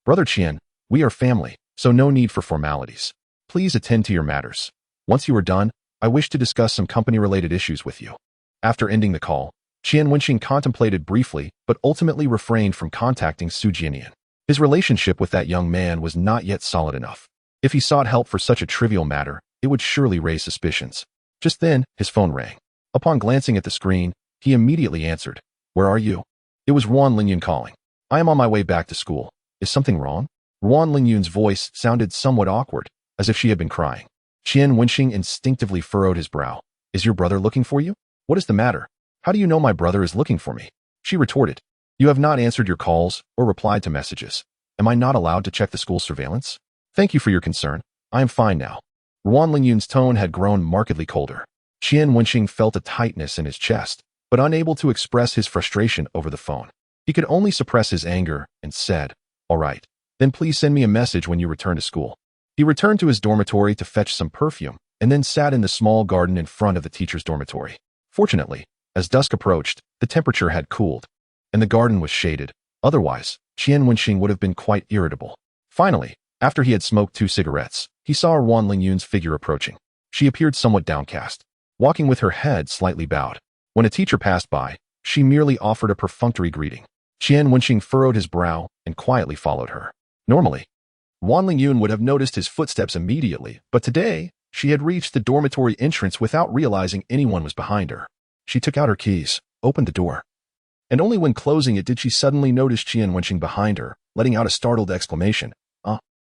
Brother Qian, we are family, so no need for formalities. Please attend to your matters. Once you are done, I wish to discuss some company-related issues with you. After ending the call, Qian Wenxing contemplated briefly, but ultimately refrained from contacting Su Jianian. His relationship with that young man was not yet solid enough. If he sought help for such a trivial matter, it would surely raise suspicions. Just then, his phone rang. Upon glancing at the screen, he immediately answered. Where are you? It was Wan Lingyun calling. I am on my way back to school. Is something wrong? Wan Lingyun's voice sounded somewhat awkward, as if she had been crying. Qian Wenxing instinctively furrowed his brow. Is your brother looking for you? What is the matter? How do you know my brother is looking for me? She retorted. You have not answered your calls or replied to messages. Am I not allowed to check the school surveillance? Thank you for your concern. I am fine now. Wan Lingyun's tone had grown markedly colder. Qian Wenxing felt a tightness in his chest, but unable to express his frustration over the phone. He could only suppress his anger and said, "All right, then please send me a message when you return to school." He returned to his dormitory to fetch some perfume and then sat in the small garden in front of the teacher's dormitory. Fortunately, as dusk approached, the temperature had cooled, and the garden was shaded. Otherwise, Qian Wenxing would have been quite irritable. Finally, after he had smoked 2 cigarettes, he saw Wan Lingyun's figure approaching. She appeared somewhat downcast, walking with her head slightly bowed. When a teacher passed by, she merely offered a perfunctory greeting. Qian Wenxing furrowed his brow and quietly followed her. Normally, Wan Lingyun would have noticed his footsteps immediately, but today, she had reached the dormitory entrance without realizing anyone was behind her. She took out her keys, opened the door, and only when closing it did she suddenly notice Qian Wenxing behind her, letting out a startled exclamation.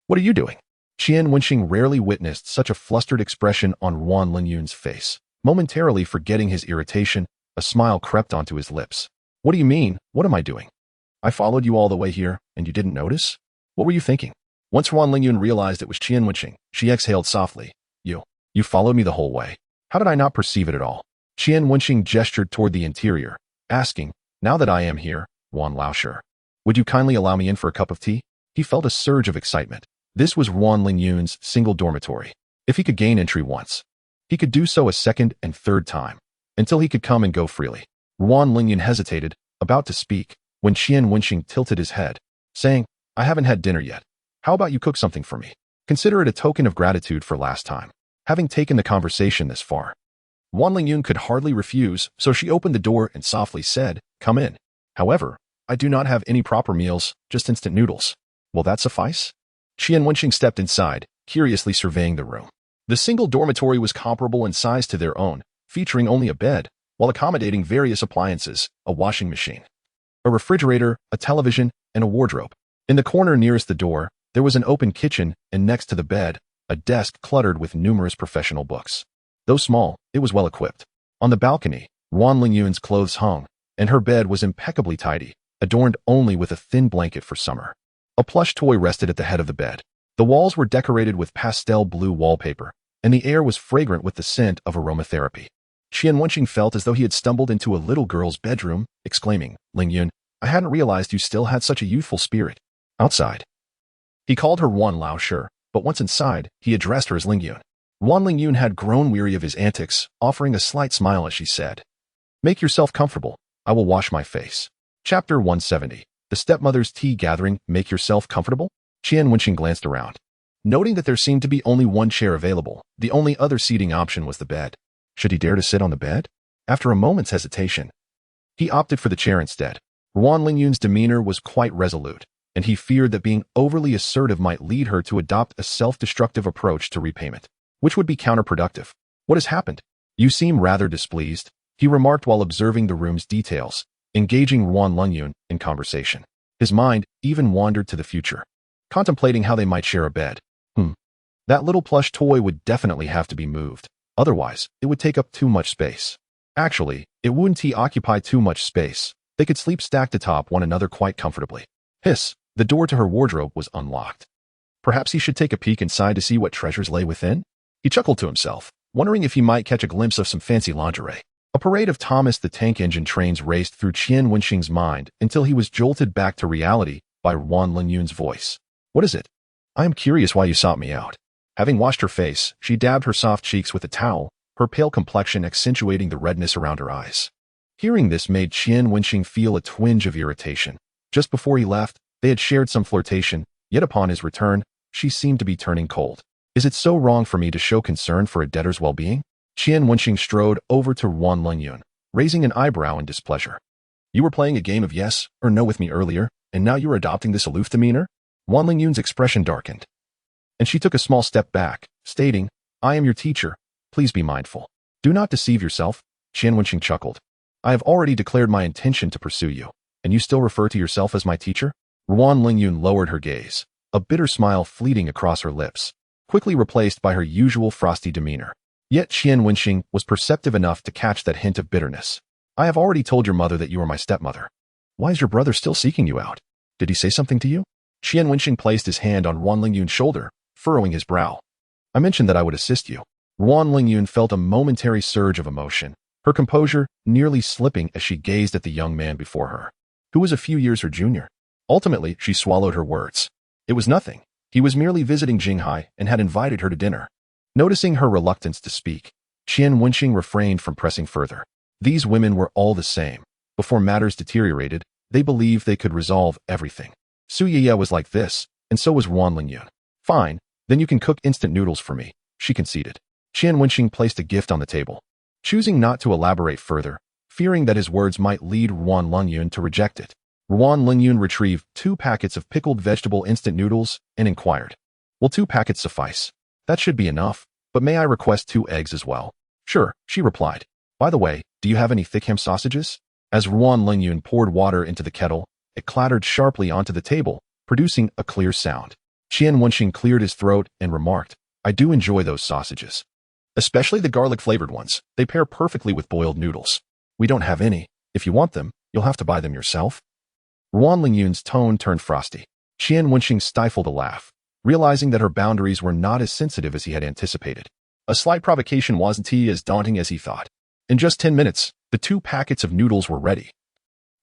What are you doing?" Qian Wenxing rarely witnessed such a flustered expression on Wan Lingyun's face. Momentarily forgetting his irritation, a smile crept onto his lips. "What do you mean? What am I doing? I followed you all the way here, and you didn't notice? What were you thinking?" Once Wan Lingyun realized it was Qian Wenxing, she exhaled softly. You followed me the whole way. How did I not perceive it at all?" Qian Wenxing gestured toward the interior, asking, "Now that I am here, Wan Laosher, would you kindly allow me in for a cup of tea?" He felt a surge of excitement. This was Wan Lingyun's single dormitory. If he could gain entry once, he could do so a second and third time, until he could come and go freely. Wan Lingyun hesitated, about to speak, when Qian Wenxing tilted his head, saying, "I haven't had dinner yet. How about you cook something for me? Consider it a token of gratitude for last time." Having taken the conversation this far, Wan Lingyun could hardly refuse, so she opened the door and softly said, "Come in. However, I do not have any proper meals, just instant noodles. Will that suffice?" Qian Wenxing stepped inside, curiously surveying the room. The single dormitory was comparable in size to their own, featuring only a bed, while accommodating various appliances, a washing machine, a refrigerator, a television, and a wardrobe. In the corner nearest the door, there was an open kitchen, and next to the bed, a desk cluttered with numerous professional books. Though small, it was well equipped. On the balcony, Wan Lingyun's clothes hung, and her bed was impeccably tidy, adorned only with a thin blanket for summer. A plush toy rested at the head of the bed. The walls were decorated with pastel blue wallpaper, and the air was fragrant with the scent of aromatherapy. Qian Wenxing felt as though he had stumbled into a little girl's bedroom, exclaiming, "Lingyun, I hadn't realized you still had such a youthful spirit." Outside, he called her Wan Laosher, but once inside, he addressed her as Lingyun. Wan Lingyun had grown weary of his antics, offering a slight smile as she said, "Make yourself comfortable. I will wash my face." Chapter 170. The Stepmother's Tea Gathering. Make yourself comfortable? Qian Wenxing glanced around. Noting that there seemed to be only one chair available, the only other seating option was the bed. Should he dare to sit on the bed? After a moment's hesitation, he opted for the chair instead. Wan Lingyun's demeanor was quite resolute, and he feared that being overly assertive might lead her to adopt a self-destructive approach to repayment, which would be counterproductive. "What has happened? You seem rather displeased," he remarked while observing the room's details, engaging Wan Lingyun in conversation. His mind even wandered to the future, contemplating how they might share a bed. That little plush toy would definitely have to be moved. Otherwise, it would take up too much space. Actually, it wouldn't occupy too much space. They could sleep stacked atop one another quite comfortably. Hiss! The door to her wardrobe was unlocked. Perhaps he should take a peek inside to see what treasures lay within? He chuckled to himself, wondering if he might catch a glimpse of some fancy lingerie. A parade of Thomas the Tank Engine trains raced through Qian Wenxing's mind until he was jolted back to reality by Wan Lingyun's voice. "What is it? I am curious why you sought me out." Having washed her face, she dabbed her soft cheeks with a towel, her pale complexion accentuating the redness around her eyes. Hearing this made Qian Wenxing feel a twinge of irritation. Just before he left, they had shared some flirtation, yet upon his return, she seemed to be turning cold. "Is it so wrong for me to show concern for a debtor's well-being?" Qian Wenxing strode over to Wan Lingyun, raising an eyebrow in displeasure. "You were playing a game of yes or no with me earlier, and now you're adopting this aloof demeanor?" Wan Lingyun's expression darkened, and she took a small step back, stating, "I am your teacher. Please be mindful. Do not deceive yourself." Qian Wenxing chuckled. "I have already declared my intention to pursue you, and you still refer to yourself as my teacher?" Wan Lingyun lowered her gaze, a bitter smile fleeting across her lips, quickly replaced by her usual frosty demeanor. Yet Qian Wenxing was perceptive enough to catch that hint of bitterness. "I have already told your mother that you are my stepmother. Why is your brother still seeking you out? Did he say something to you?" Qian Wenxing placed his hand on Wan Lingyun's shoulder, furrowing his brow. "I mentioned that I would assist you. Ruan Lingyun felt a momentary surge of emotion, her composure nearly slipping as she gazed at the young man before her, who was a few years her junior. Ultimately, she swallowed her words. It was nothing. He was merely visiting Jinghai and had invited her to dinner. Noticing her reluctance to speak, Qian Wenxing refrained from pressing further. These women were all the same. Before matters deteriorated, they believed they could resolve everything. Su Yiye was like this, and so was Ruan Lingyun. Fine, then you can cook instant noodles for me, she conceded. Qian Wenxing placed a gift on the table. Choosing not to elaborate further, fearing that his words might lead Ruan Lingyun to reject it, Ruan Lingyun retrieved 2 packets of pickled vegetable instant noodles and inquired, "Will 2 packets suffice? That should be enough, but may I request 2 eggs as well?" "Sure," she replied. "By the way, do you have any thick ham sausages?" As Ruan Lingyun poured water into the kettle, it clattered sharply onto the table, producing a clear sound. Qian Wenxing cleared his throat and remarked, "I do enjoy those sausages. Especially the garlic-flavored ones. They pair perfectly with boiled noodles. We don't have any. If you want them, you'll have to buy them yourself." Ruan Lingyun's tone turned frosty. Qian Wenxing stifled a laugh, realizing that her boundaries were not as sensitive as he had anticipated. A slight provocation wasn't as daunting as he thought. In just 10 minutes, the 2 packets of noodles were ready.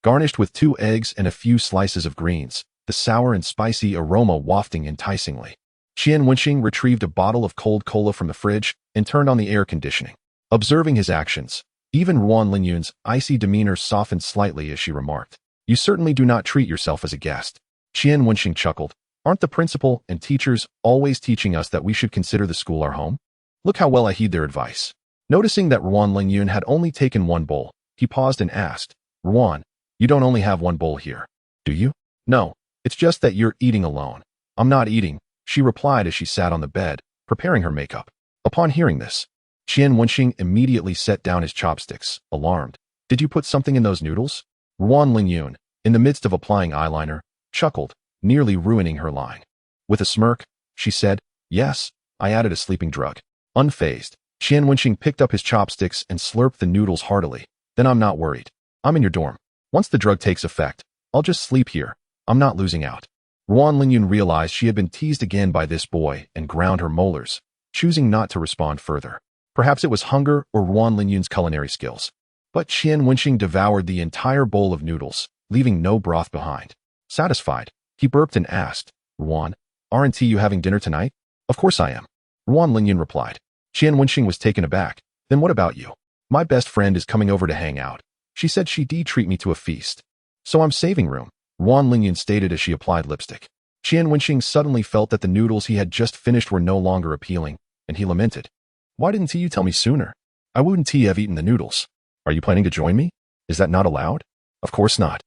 Garnished with 2 eggs and a few slices of greens, the sour and spicy aroma wafting enticingly. Qian Wenxing retrieved a bottle of cold cola from the fridge and turned on the air conditioning. Observing his actions, even Ruan Lingyun's icy demeanor softened slightly as she remarked, "You certainly do not treat yourself as a guest." Qian Wenxing chuckled. "Aren't the principal and teachers always teaching us that we should consider the school our home? Look how well I heed their advice." Noticing that Ruan Lingyun had only taken 1 bowl, he paused and asked, "Ruan, you don't only have 1 bowl here, do you?" "No, it's just that you're eating alone." "I'm not eating," she replied as she sat on the bed, preparing her makeup. Upon hearing this, Qian Wenxing immediately set down his chopsticks, alarmed. "Did you put something in those noodles?" Ruan Lingyun, in the midst of applying eyeliner, chuckled, nearly ruining her line. With a smirk, she said, "Yes, I added a sleeping drug." Unfazed, Qian Wenxing picked up his chopsticks and slurped the noodles heartily. "Then I'm not worried. I'm in your dorm. Once the drug takes effect, I'll just sleep here. I'm not losing out." Ruan Lingyun realized she had been teased again by this boy and ground her molars, choosing not to respond further. Perhaps it was hunger or Ruan Lingyun's culinary skills. But Qian Wenxing devoured the entire bowl of noodles, leaving no broth behind. Satisfied, he burped and asked, "Ruan, aren't you having dinner tonight?" "Of course I am," Ruan Lingyun replied. Qian Wenxing was taken aback. "Then what about you?" "My best friend is coming over to hang out. She said she'd treat me to a feast. So I'm saving room," Ruan Lingyun stated as she applied lipstick. Qian Wenxing suddenly felt that the noodles he had just finished were no longer appealing, and he lamented, "Why didn't you tell me sooner? I wouldn't have eaten the noodles." "Are you planning to join me? Is that not allowed?" "Of course not.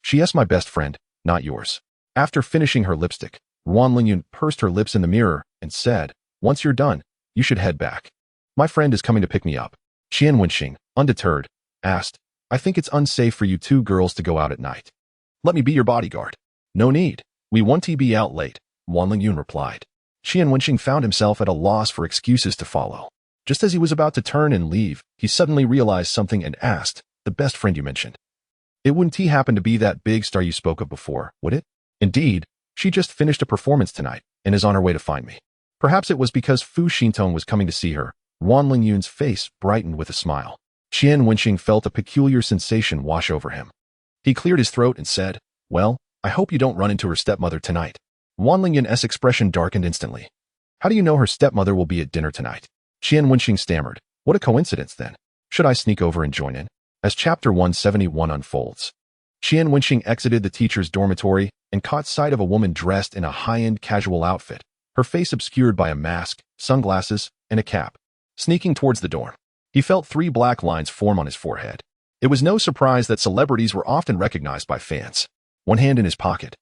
She is my best friend, not yours." After finishing her lipstick, Ruan Lingyun pursed her lips in the mirror and said, "Once you're done, you should head back. My friend is coming to pick me up." Qian Wenxing, undeterred, asked, "I think it's unsafe for you 2 girls to go out at night. Let me be your bodyguard." "No need. We won't be out late," Ruan Lingyun replied. Qian Wenxing found himself at a loss for excuses to follow. Just as he was about to turn and leave, he suddenly realized something and asked, "The best friend you mentioned. It wouldn't happen to be that big star you spoke of before, would it?" "Indeed, she just finished a performance tonight and is on her way to find me." Perhaps it was because Fu Xintong was coming to see her. Ruan Lingyun's face brightened with a smile. Qian Wenxing felt a peculiar sensation wash over him. He cleared his throat and said, "Well, I hope you don't run into her stepmother tonight." Ruan Lingyun's expression darkened instantly. "How do you know her stepmother will be at dinner tonight?" Qian Wenxing stammered, "What a coincidence then. Should I sneak over and join in?" As chapter 171 unfolds, Qian Wenxing exited the teacher's dormitory and caught sight of a woman dressed in a high-end casual outfit, her face obscured by a mask, sunglasses, and a cap. Sneaking towards the dorm, he felt 3 black lines form on his forehead. It was no surprise that celebrities were often recognized by fans. One hand in his pocket,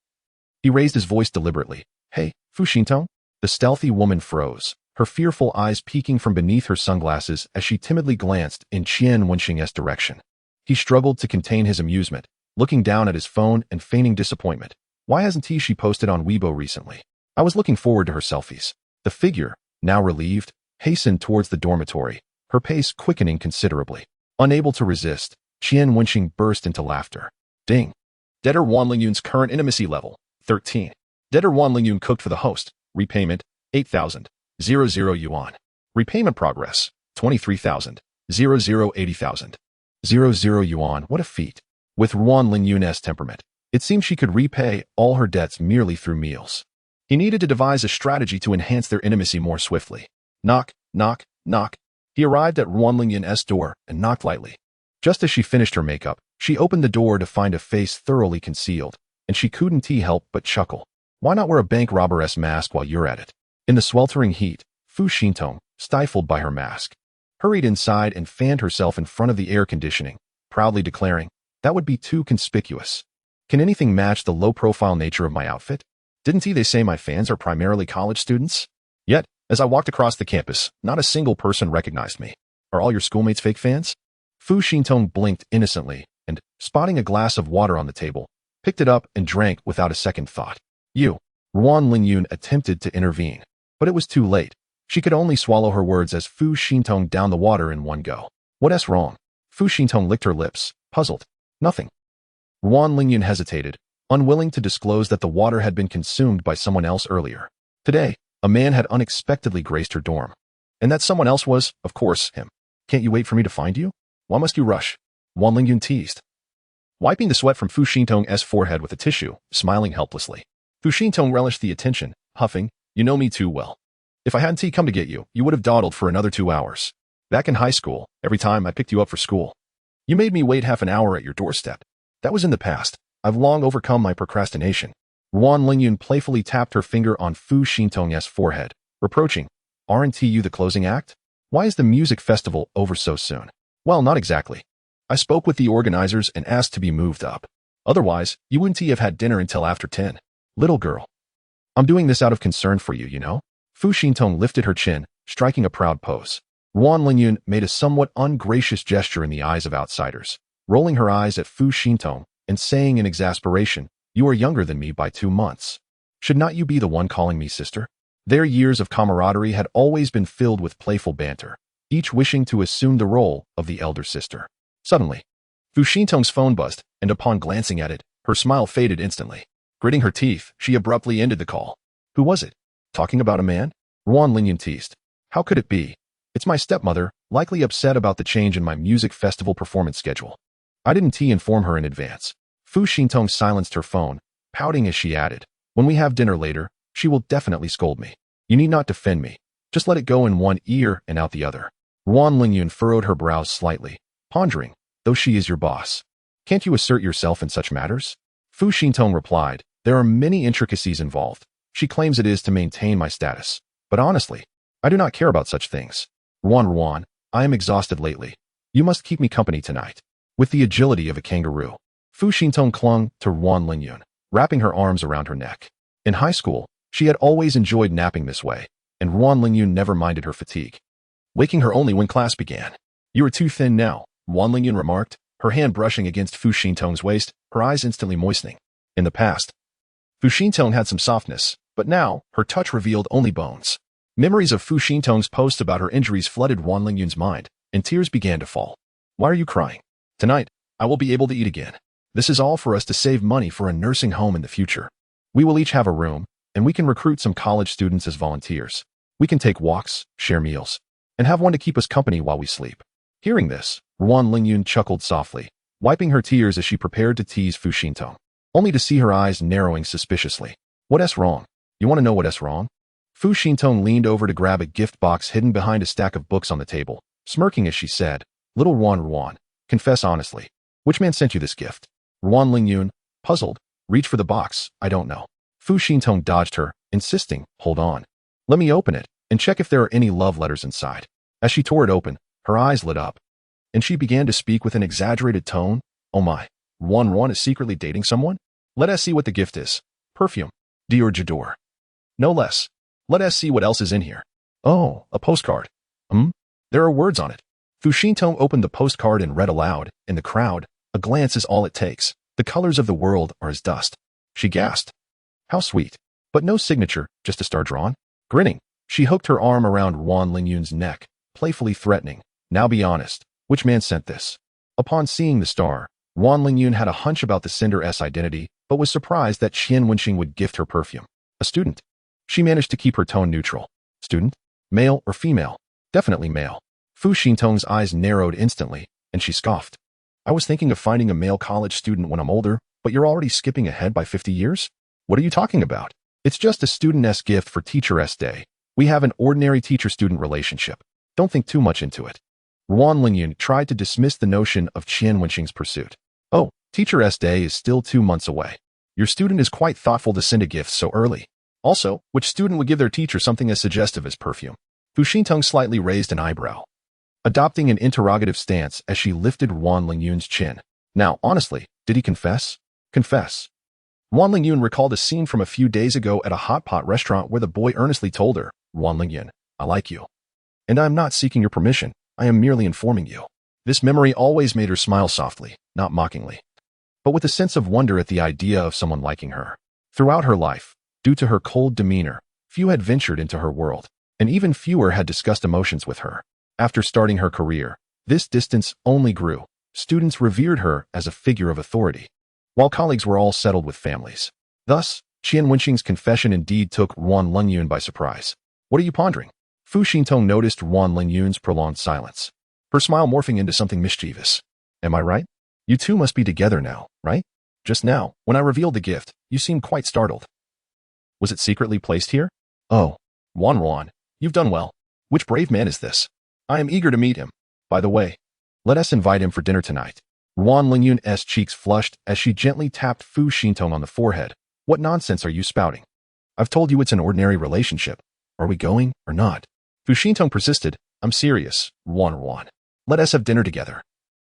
he raised his voice deliberately. "Hey, Fu Xintong?" The stealthy woman froze, her fearful eyes peeking from beneath her sunglasses as she timidly glanced in Qian Wenxing's direction. He struggled to contain his amusement, looking down at his phone and feigning disappointment. Why hasn't she posted on Weibo recently? I was looking forward to her selfies. The figure, now relieved, hastened towards the dormitory, her pace quickening considerably. Unable to resist, Qian Wenxing burst into laughter. Ding. Debtor Ruan Lingyun's current intimacy level, 13. Debtor Ruan Lingyun cooked for the host. Repayment, 8,000 yuan. Repayment progress, 23,000, 80,000. 00 yuan, what a feat. With Ruan Lingyun's temperament, it seemed she could repay all her debts merely through meals. He needed to devise a strategy to enhance their intimacy more swiftly. Knock, knock, knock. He arrived at Ruan Lingyun's door and knocked lightly. Just as she finished her makeup, she opened the door to find a face thoroughly concealed, and she couldn't help but chuckle. Why not wear a bank robber's mask while you're at it? In the sweltering heat, Fu Xintong, stifled by her mask, hurried inside and fanned herself in front of the air conditioning, proudly declaring, "That would be too conspicuous. Can anything match the low-profile nature of my outfit? Didn't they say my fans are primarily college students?" Yet, as I walked across the campus, not a single person recognized me. Are all your schoolmates fake fans? Fu Xintong blinked innocently and, spotting a glass of water on the table, picked it up and drank without a second thought. Ruan Lingyun attempted to intervene, but it was too late. She could only swallow her words as Fu Xintong downed the water in one go. What's wrong? Fu Xintong licked her lips, puzzled. Nothing. Ruan Lingyun hesitated, unwilling to disclose that the water had been consumed by someone else earlier. Today, a man had unexpectedly graced her dorm. And that someone else was, of course, him. Can't you wait for me to find you? Why must you rush? Ruan Lingyun teased, wiping the sweat from Fu Xintong's forehead with a tissue, smiling helplessly. Fu Xintong relished the attention, huffing, "You know me too well. If I hadn't come to get you, you would have dawdled for another 2 hours. Back in high school, every time I picked you up for school, you made me wait half an hour at your doorstep. That was in the past. I've long overcome my procrastination." Ruan Lingyun playfully tapped her finger on Fu Xintong's forehead, reproaching, "Aren't you the closing act? Why is the music festival over so soon?" "Well, not exactly. I spoke with the organizers and asked to be moved up. Otherwise, you wouldn't have had dinner until after 10. Little girl, I'm doing this out of concern for you, you know?" Fu Xintong lifted her chin, striking a proud pose. Ruan Lingyun made a somewhat ungracious gesture in the eyes of outsiders, rolling her eyes at Fu Xintong and saying in exasperation, "You are younger than me by 2 months. Should not you be the one calling me sister?" Their years of camaraderie had always been filled with playful banter, each wishing to assume the role of the elder sister. Suddenly, Fu Xintong's phone buzzed, and upon glancing at it, her smile faded instantly. Gritting her teeth, she abruptly ended the call. "Who was it? Talking about a man?" Ruan Lingyun teased. "How could it be? It's my stepmother, likely upset about the change in my music festival performance schedule. I didn't inform her in advance." Fu Xintong silenced her phone, pouting as she added, "When we have dinner later, she will definitely scold me. You need not defend me. Just let it go in one ear and out the other." Ruan Lingyun furrowed her brows slightly, pondering, "Though she is your boss, can't you assert yourself in such matters?" Fu Xintong replied, "There are many intricacies involved. She claims it is to maintain my status. But honestly, I do not care about such things. Ruan, I am exhausted lately. You must keep me company tonight." With the agility of a kangaroo, Fu Xintong clung to Ruan Lingyun, wrapping her arms around her neck. In high school, she had always enjoyed napping this way, and Ruan Lingyun never minded her fatigue, waking her only when class began. "You are too thin now," Ruan Lingyun remarked, her hand brushing against Fu Xintong's waist, her eyes instantly moistening. In the past, Fu Xintong had some softness, but now, her touch revealed only bones. Memories of Fu Xintong's posts about her injuries flooded Ruan Lingyun's mind, and tears began to fall. "Why are you crying? Tonight, I will be able to eat again. This is all for us to save money for a nursing home in the future. We will each have a room, and we can recruit some college students as volunteers. We can take walks, share meals, and have one to keep us company while we sleep." Hearing this, Ruan Lingyun chuckled softly, wiping her tears as she prepared to tease Fu Xintong, only to see her eyes narrowing suspiciously. "What's wrong? You want to know what's wrong?" Fu Xintong leaned over to grab a gift box hidden behind a stack of books on the table, smirking as she said, "Little Ruan, confess honestly. Which man sent you this gift?" Ruan Lingyun, puzzled, reached for the box. "I don't know." Fu Xintong dodged her, insisting, "Hold on. Let me open it and check if there are any love letters inside." As she tore it open, her eyes lit up, and she began to speak with an exaggerated tone. "Oh my, Ruan is secretly dating someone? Let us see what the gift is. Perfume. Dior J'adore. No less. Let us see what else is in here. Oh, a postcard. There are words on it." Fu Xintong opened the postcard and read aloud. "In the crowd, a glance is all it takes. The colors of the world are as dust." She gasped. How sweet. But no signature, just a star drawn. Grinning, she hooked her arm around Ruan Lingyun's neck, playfully threatening, "Now be honest. Which man sent this?" Upon seeing the star, Ruan Lingyun had a hunch about the sender's identity, but was surprised that Qian Wenxing would gift her perfume. A student. She managed to keep her tone neutral. "Student? Male or female? Definitely male. Fu Xintong's eyes narrowed instantly, and she scoffed. I was thinking of finding a male college student when I'm older, but you're already skipping ahead by 50 years? What are you talking about? It's just a student-s gift for Teacher-s Day. We have an ordinary teacher-student relationship. Don't think too much into it. Ruan Lingyun tried to dismiss the notion of Qian Wenxing's pursuit. Oh, Teacher-s Day is still 2 months away. Your student is quite thoughtful to send a gift so early. Also, which student would give their teacher something as suggestive as perfume? Fu Xintong slightly raised an eyebrow, adopting an interrogative stance as she lifted Ruan Lingyun's chin. Now, honestly, did he confess? Confess. Ruan Lingyun recalled a scene from a few days ago at a hot pot restaurant where the boy earnestly told her, Ruan Lingyun, I like you. And I am not seeking your permission, I am merely informing you. This memory always made her smile softly, not mockingly, but with a sense of wonder at the idea of someone liking her. Throughout her life, due to her cold demeanor, few had ventured into her world, and even fewer had discussed emotions with her. After starting her career, this distance only grew. Students revered her as a figure of authority, while colleagues were all settled with families. Thus, Qian Wenxing's confession indeed took Ruan Lingyun by surprise. What are you pondering? Fu Xintong noticed Ruan Lingyun's prolonged silence, her smile morphing into something mischievous. Am I right? You two must be together now, right? Just now, when I revealed the gift, you seemed quite startled. Was it secretly placed here? Oh, Ruan, you've done well. Which brave man is this? I am eager to meet him. By the way, let us invite him for dinner tonight. Ruan Lingyun's cheeks flushed as she gently tapped Fu Xintong on the forehead. What nonsense are you spouting? I've told you it's an ordinary relationship. Are we going or not? Fu Xintong persisted. I'm serious, Ruan. Let us have dinner together.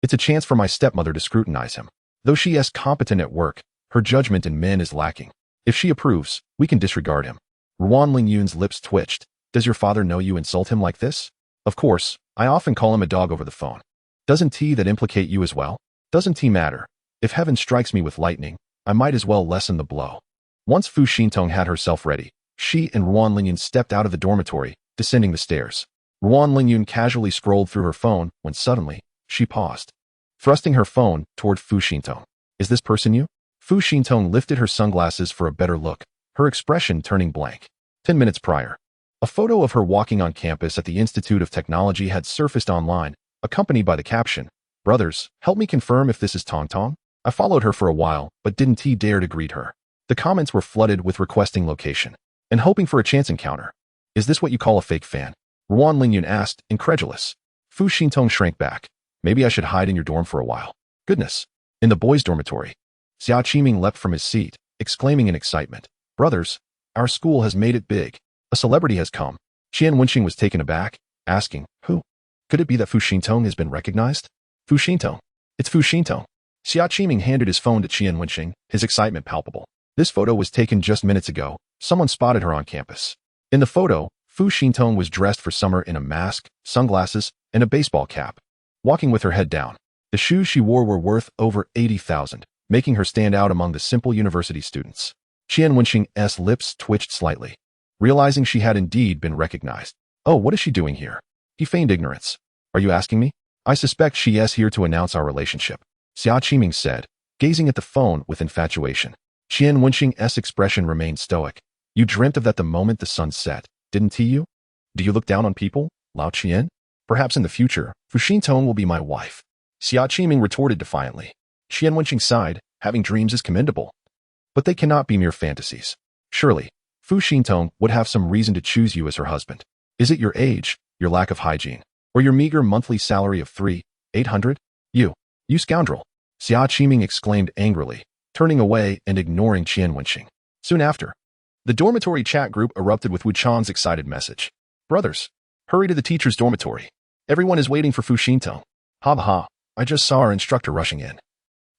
It's a chance for my stepmother to scrutinize him. Though she is competent at work, her judgment in men is lacking. If she approves, we can disregard him. Ruan Lingyun's lips twitched. Does your father know you insult him like this? Of course, I often call him a dog over the phone. Doesn't that implicate you as well? Doesn't matter. If heaven strikes me with lightning, I might as well lessen the blow. Once Fu Xintong had herself ready, she and Ruan Lingyun stepped out of the dormitory, descending the stairs. Ruan Lingyun casually scrolled through her phone when suddenly, she paused, thrusting her phone toward Fu Xintong. Is this person you? Fu Xintong lifted her sunglasses for a better look, her expression turning blank. 10 minutes prior, a photo of her walking on campus at the Institute of Technology had surfaced online, accompanied by the caption, Brothers, help me confirm if this is Tong Tong. I followed her for a while, but didn't dare to greet her. The comments were flooded with requesting location and hoping for a chance encounter. Is this what you call a fake fan? Ruan Lingyun asked, incredulous. Fu Xintong shrank back. Maybe I should hide in your dorm for a while. Goodness. In the boys' dormitory. Xia Qiming leapt from his seat, exclaiming in excitement. Brothers, our school has made it big. A celebrity has come. Qian Wenxing was taken aback, asking, Who? Could it be that Fu Xintong has been recognized? Fu Xintong. It's Fu Xintong. Xia Qiming handed his phone to Qian Wenxing, his excitement palpable. This photo was taken just minutes ago. Someone spotted her on campus. In the photo, Fu Xintong was dressed for summer in a mask, sunglasses, and a baseball cap, walking with her head down. The shoes she wore were worth over 80,000, making her stand out among the simple university students. Qian Wenxing's lips twitched slightly, realizing she had indeed been recognized. Oh, what is she doing here? He feigned ignorance. Are you asking me? I suspect she is here to announce our relationship, Xia Qiming said, gazing at the phone with infatuation. Qian Wenxing's expression remained stoic. You dreamt of that the moment the sun set, didn't you? Do you look down on people, Lao Qian? Perhaps in the future, Fu Xintong will be my wife. Xia Qiming retorted defiantly. Qian Wenxing sighed, having dreams is commendable, but they cannot be mere fantasies. Surely, Fu Xintong would have some reason to choose you as her husband. Is it your age, your lack of hygiene, or your meager monthly salary of 3,800? You scoundrel! Xia Qiming exclaimed angrily, turning away and ignoring Qian Wenxing. Soon after, the dormitory chat group erupted with Wu Chan's excited message. Brothers, hurry to the teacher's dormitory. Everyone is waiting for Fu Xintong. Ha ha, I just saw our instructor rushing in,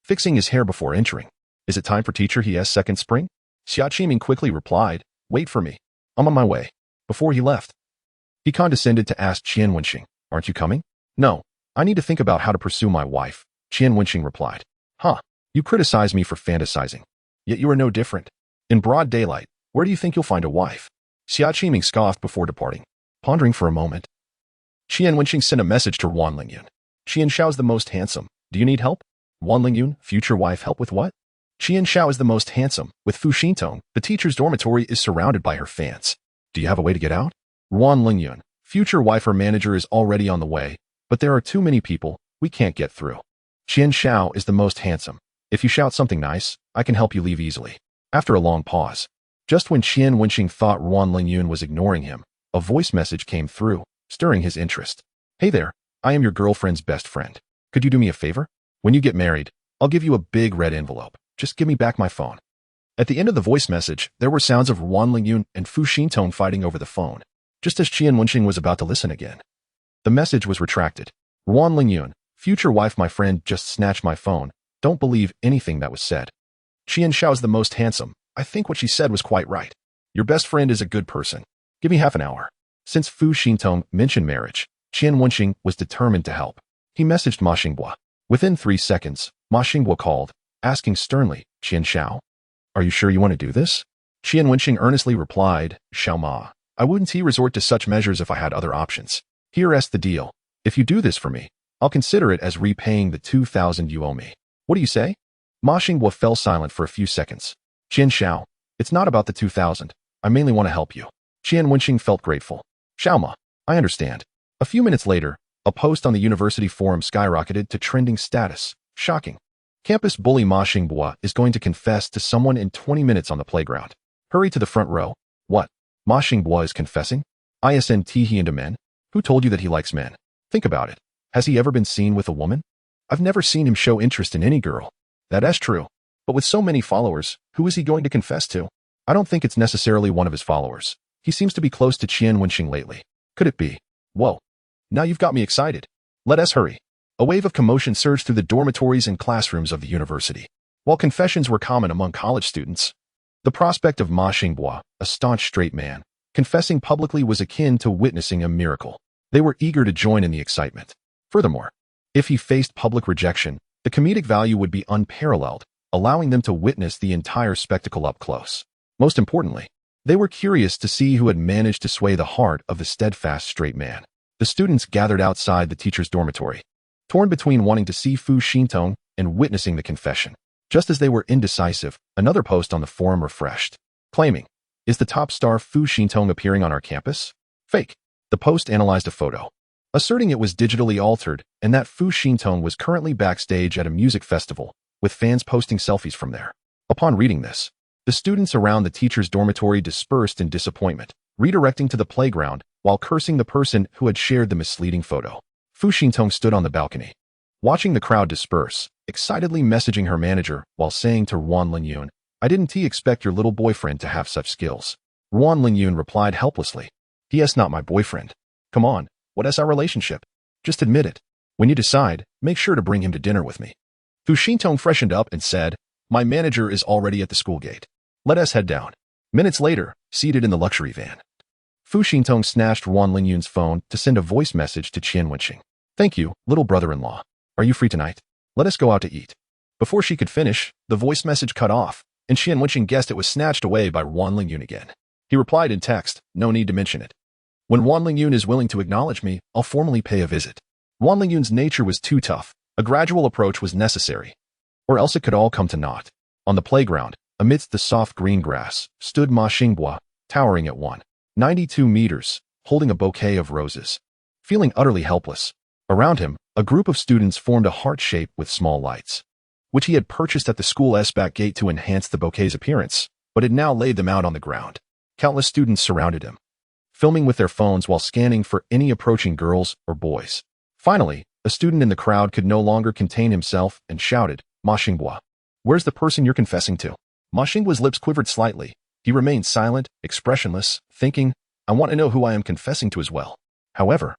fixing his hair before entering. Is it time for teacher he second spring? Xia Qiming quickly replied, Wait for me. I'm on my way. Before he left, he condescended to ask Qian Wenxing, Aren't you coming? No, I need to think about how to pursue my wife, Qian Wenxing replied. Huh, you criticize me for fantasizing. Yet you are no different. In broad daylight, where do you think you'll find a wife? Xia Qiming scoffed before departing. Pondering for a moment, Qian Wenxing sent a message to Ruan Lingyun. Qian Xiao is the most handsome. Do you need help? Ruan Lingyun, future wife, help with what? Qian Xiao is the most handsome. With Fu Xintong, the teacher's dormitory is surrounded by her fans. Do you have a way to get out? Ruan Lingyun, Future wife or manager is already on the way, but there are too many people, we can't get through. Qian Xiao is the most handsome. If you shout something nice, I can help you leave easily. After a long pause, just when Qian Wenxing thought Wan Lingyun was ignoring him, a voice message came through, stirring his interest. Hey there, I am your girlfriend's best friend. Could you do me a favor? When you get married, I'll give you a big red envelope. Just give me back my phone. At the end of the voice message, there were sounds of Wan Lingyun and Fu Xintong fighting over the phone, just as Qian Wenxing was about to listen again. The message was retracted. Wan Lingyun, future wife, my friend just snatched my phone. Don't believe anything that was said. Qian Xiao is the most handsome. I think what she said was quite right. Your best friend is a good person. Give me half an hour. Since Fu Xintong mentioned marriage, Qian Wenxing was determined to help. He messaged Ma Xinghua. Within 3 seconds, Ma Xinghua called, asking sternly, Qian Xiao, are you sure you want to do this? Qian Wenxing earnestly replied, Xiao Ma, I wouldn't resort to such measures if I had other options. Here's the deal. If you do this for me, I'll consider it as repaying the 2,000 you owe me. What do you say? Ma Xinghua fell silent for a few seconds. Qian Xiao, it's not about the 2,000. I mainly want to help you. Qian Wenxing felt grateful. Xiao Ma, I understand. A few minutes later, a post on the university forum skyrocketed to trending status. Shocking. Campus bully Ma Xinghua is going to confess to someone in 20 minutes on the playground. Hurry to the front row. What? Ma Xinghua is confessing? Isn't he into men? Who told you that he likes men? Think about it. Has he ever been seen with a woman? I've never seen him show interest in any girl. That's true. But with so many followers, who is he going to confess to? I don't think it's necessarily one of his followers. He seems to be close to Qian Wenxing lately. Could it be? Whoa. Now you've got me excited. Let us hurry. A wave of commotion surged through the dormitories and classrooms of the university. While confessions were common among college students, the prospect of Ma Xinghua, a staunch straight man, confessing publicly was akin to witnessing a miracle. They were eager to join in the excitement. Furthermore, if he faced public rejection, the comedic value would be unparalleled, allowing them to witness the entire spectacle up close. Most importantly, they were curious to see who had managed to sway the heart of the steadfast straight man. The students gathered outside the teacher's dormitory, torn between wanting to see Fu Xintong and witnessing the confession. Just as they were indecisive, another post on the forum refreshed, claiming, is the top star Fu Xintong appearing on our campus? Fake. The post analyzed a photo, asserting it was digitally altered and that Fu Xintong was currently backstage at a music festival, with fans posting selfies from there. Upon reading this, the students around the teacher's dormitory dispersed in disappointment, redirecting to the playground while cursing the person who had shared the misleading photo. Fu Xintong stood on the balcony, watching the crowd disperse, excitedly messaging her manager while saying to Wan Lingyun, I didn't expect your little boyfriend to have such skills. Wan Lingyun replied helplessly, he is not my boyfriend. Come on, what is our relationship? Just admit it. When you decide, make sure to bring him to dinner with me. Fu Xintong freshened up and said, my manager is already at the school gate. Let us head down. Minutes later, seated in the luxury van, Fu Xintong snatched Wan Lingyun's phone to send a voice message to Qian Wenxing. Thank you, little brother-in-law. Are you free tonight? Let us go out to eat. Before she could finish, the voice message cut off, and Qian Wenxing guessed it was snatched away by Wan Lingyun again. He replied in text, no need to mention it. When Wan Lingyun is willing to acknowledge me, I'll formally pay a visit. Wan Lingyun's nature was too tough. A gradual approach was necessary, or else it could all come to naught. On the playground, amidst the soft green grass, stood Ma Xinghua, towering at 192 meters, holding a bouquet of roses. Feeling utterly helpless, around him, a group of students formed a heart shape with small lights, which he had purchased at the school's back gate to enhance the bouquet's appearance, but had now laid them out on the ground. Countless students surrounded him, filming with their phones while scanning for any approaching girls or boys. Finally, a student in the crowd could no longer contain himself and shouted, Ma Xinghua, where's the person you're confessing to? Ma Xinghua's lips quivered slightly. He remained silent, expressionless, thinking, I want to know who I am confessing to as well. However,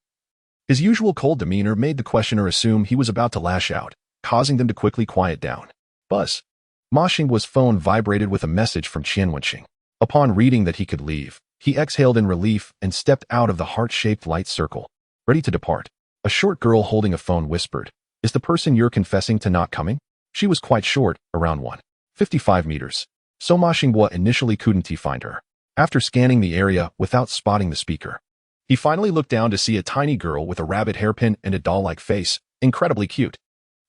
his usual cold demeanor made the questioner assume he was about to lash out, causing them to quickly quiet down. Buzz. Ma Xinghua's phone vibrated with a message from Qian Wenxing. Upon reading that he could leave, he exhaled in relief and stepped out of the heart-shaped light circle, ready to depart. A short girl holding a phone whispered, is the person you're confessing to not coming? She was quite short, around 155 meters. So Ma Xinghua initially couldn't find her. After scanning the area without spotting the speaker, he finally looked down to see a tiny girl with a rabbit hairpin and a doll-like face, incredibly cute.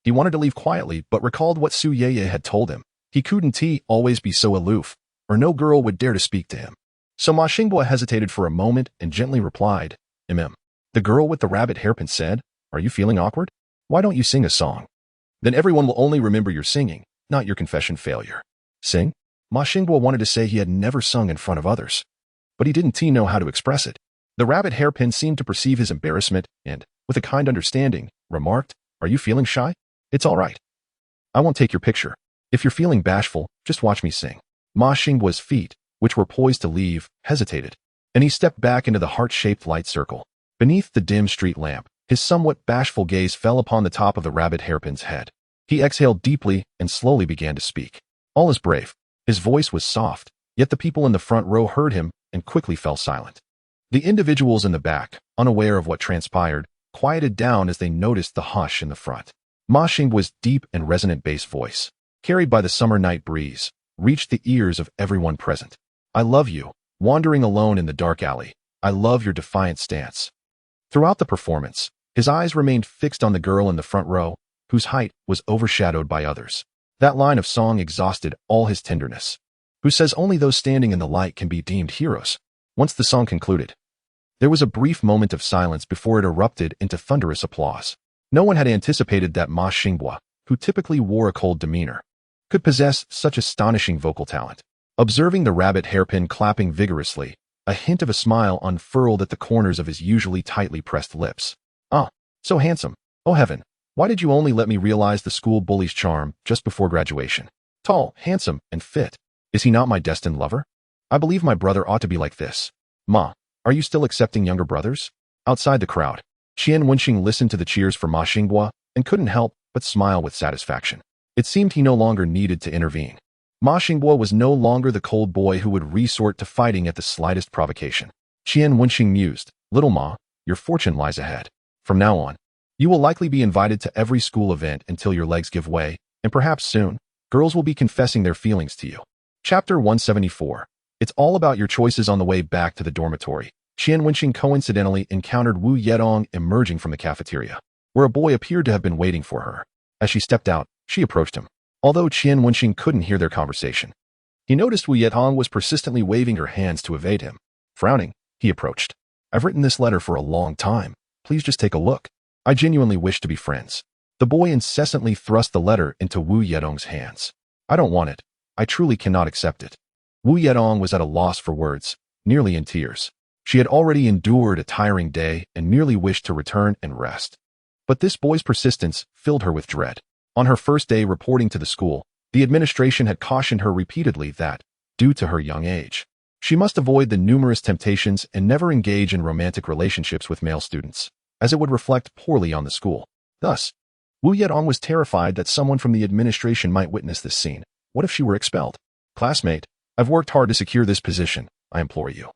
He wanted to leave quietly but recalled what Su Yeye had told him. He couldn't always be so aloof, or no girl would dare to speak to him. So Ma Xinghua hesitated for a moment and gently replied, The girl with the rabbit hairpin said, "Are you feeling awkward? Why don't you sing a song? Then everyone will only remember your singing, not your confession failure." Sing? Ma Xingguo wanted to say he had never sung in front of others, but he didn't know how to express it. The rabbit hairpin seemed to perceive his embarrassment and, with a kind understanding, remarked, "Are you feeling shy? It's all right. I won't take your picture. If you're feeling bashful, just watch me sing." Ma Xingguo's feet, which were poised to leave, hesitated, and he stepped back into the heart-shaped light circle. Beneath the dim street lamp, his somewhat bashful gaze fell upon the top of the rabbit hairpin's head. He exhaled deeply and slowly began to speak. All is brave. His voice was soft, yet the people in the front row heard him and quickly fell silent. The individuals in the back, unaware of what transpired, quieted down as they noticed the hush in the front. Ma Xingguo's deep and resonant bass voice, carried by the summer night breeze, reached the ears of everyone present. "I love you, wandering alone in the dark alley. I love your defiant stance." Throughout the performance, his eyes remained fixed on the girl in the front row, whose height was overshadowed by others. That line of song exhausted all his tenderness. Who says only those standing in the light can be deemed heroes? Once the song concluded, there was a brief moment of silence before it erupted into thunderous applause. No one had anticipated that Ma Xingguo, who typically wore a cold demeanor, could possess such astonishing vocal talent. Observing the rabbit hairpin clapping vigorously, a hint of a smile unfurled at the corners of his usually tightly pressed lips. "Ah, so handsome. Oh heaven, why did you only let me realize the school bully's charm just before graduation? Tall, handsome, and fit. Is he not my destined lover? I believe my brother ought to be like this. Ma, are you still accepting younger brothers?" Outside the crowd, Qian Wenxing listened to the cheers for Ma Xingguo and couldn't help but smile with satisfaction. It seemed he no longer needed to intervene. Ma Xingguo was no longer the cold boy who would resort to fighting at the slightest provocation. Qian Wenxing mused, "Little Ma, your fortune lies ahead. From now on, you will likely be invited to every school event until your legs give way, and perhaps soon, girls will be confessing their feelings to you." Chapter 174. It's all about your choices. On the way back to the dormitory, Qian Wenxing coincidentally encountered Wu Yedong emerging from the cafeteria, where a boy appeared to have been waiting for her. As she stepped out, she approached him. Although Qian Wenxing couldn't hear their conversation, he noticed Wu Yedong was persistently waving her hands to evade him. Frowning, he approached. "I've written this letter for a long time. Please just take a look. I genuinely wish to be friends." The boy incessantly thrust the letter into Wu Yedong's hands. "I don't want it. I truly cannot accept it." Wu Yedong was at a loss for words, nearly in tears. She had already endured a tiring day and merely wished to return and rest. But this boy's persistence filled her with dread. On her first day reporting to the school, the administration had cautioned her repeatedly that, due to her young age, she must avoid the numerous temptations and never engage in romantic relationships with male students, as it would reflect poorly on the school. Thus, Wu Yedong was terrified that someone from the administration might witness this scene. What if she were expelled? "Classmate, I've worked hard to secure this position. I implore you.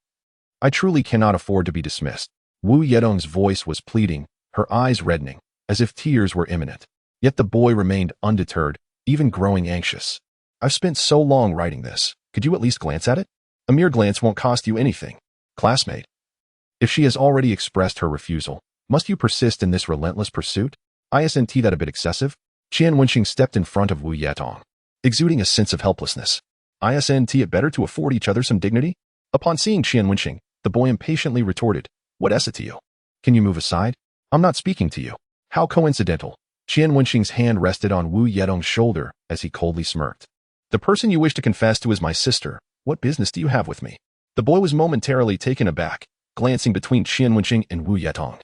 I truly cannot afford to be dismissed." Wu Yedong's voice was pleading, her eyes reddening, as if tears were imminent. Yet the boy remained undeterred, even growing anxious. "I've spent so long writing this. Could you at least glance at it? A mere glance won't cost you anything. Classmate, if she has already expressed her refusal, must you persist in this relentless pursuit? Isn't that a bit excessive?" Qian Wenxing stepped in front of Wu Yedong, exuding a sense of helplessness. "Isn't it better to afford each other some dignity?" Upon seeing Qian Wenxing, the boy impatiently retorted, "What is it to you? Can you move aside? I'm not speaking to you." How coincidental. Qian Wenxing's hand rested on Wu Yedong's shoulder as he coldly smirked. "The person you wish to confess to is my sister. What business do you have with me?" The boy was momentarily taken aback, glancing between Qian Wenxing and Wu Yedong.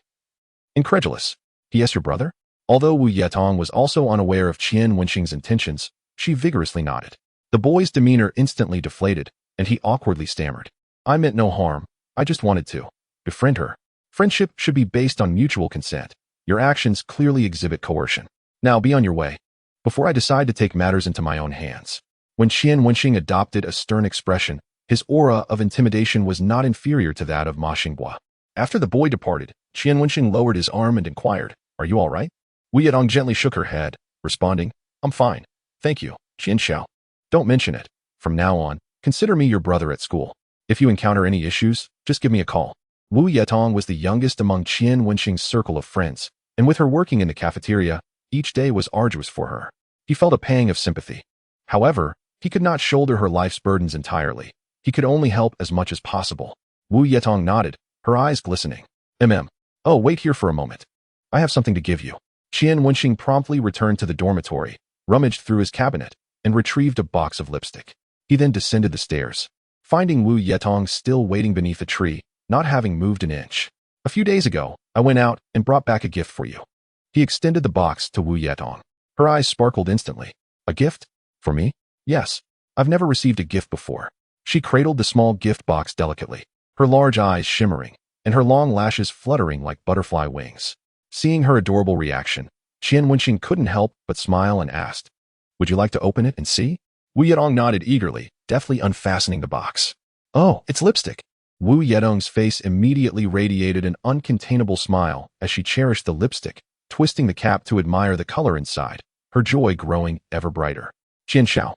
Incredulous. "He is your brother?" Although Wu Yedong was also unaware of Qian Wenxing's intentions, she vigorously nodded. The boy's demeanor instantly deflated, and he awkwardly stammered, "I meant no harm. I just wanted to befriend her. Friendship should be based on mutual consent. Your actions clearly exhibit coercion. Now be on your way, before I decide to take matters into my own hands." When Qian Wenxing adopted a stern expression, his aura of intimidation was not inferior to that of Ma Xingguo. After the boy departed, Qian Wenxing lowered his arm and inquired, "Are you all right?" Wu Yedong gently shook her head, responding, "I'm fine. Thank you, Qian Xiao. Don't mention it. From now on, consider me your brother at school. If you encounter any issues, just give me a call." Wu Yedong was the youngest among Qian Wenxing's circle of friends, and with her working in the cafeteria, each day was arduous for her. He felt a pang of sympathy. However, he could not shoulder her life's burdens entirely. He could only help as much as possible. Wu Yedong nodded, her eyes glistening. Oh, wait here for a moment. I have something to give you. Qian Wenxing promptly returned to the dormitory, rummaged through his cabinet, and retrieved a box of lipstick. He then descended the stairs, finding Wu Yetong still waiting beneath a tree, not having moved an inch. A few days ago, I went out and brought back a gift for you. He extended the box to Wu Yetong. Her eyes sparkled instantly. A gift? For me? Yes. I've never received a gift before. She cradled the small gift box delicately, her large eyes shimmering, and her long lashes fluttering like butterfly wings. Seeing her adorable reaction, Qian Wenxing couldn't help but smile and asked, "Would you like to open it and see?" Wu Yetong nodded eagerly, deftly unfastening the box. Oh, it's lipstick. Wu Yetong's face immediately radiated an uncontainable smile as she cherished the lipstick, twisting the cap to admire the color inside, her joy growing ever brighter. Qian Xiao,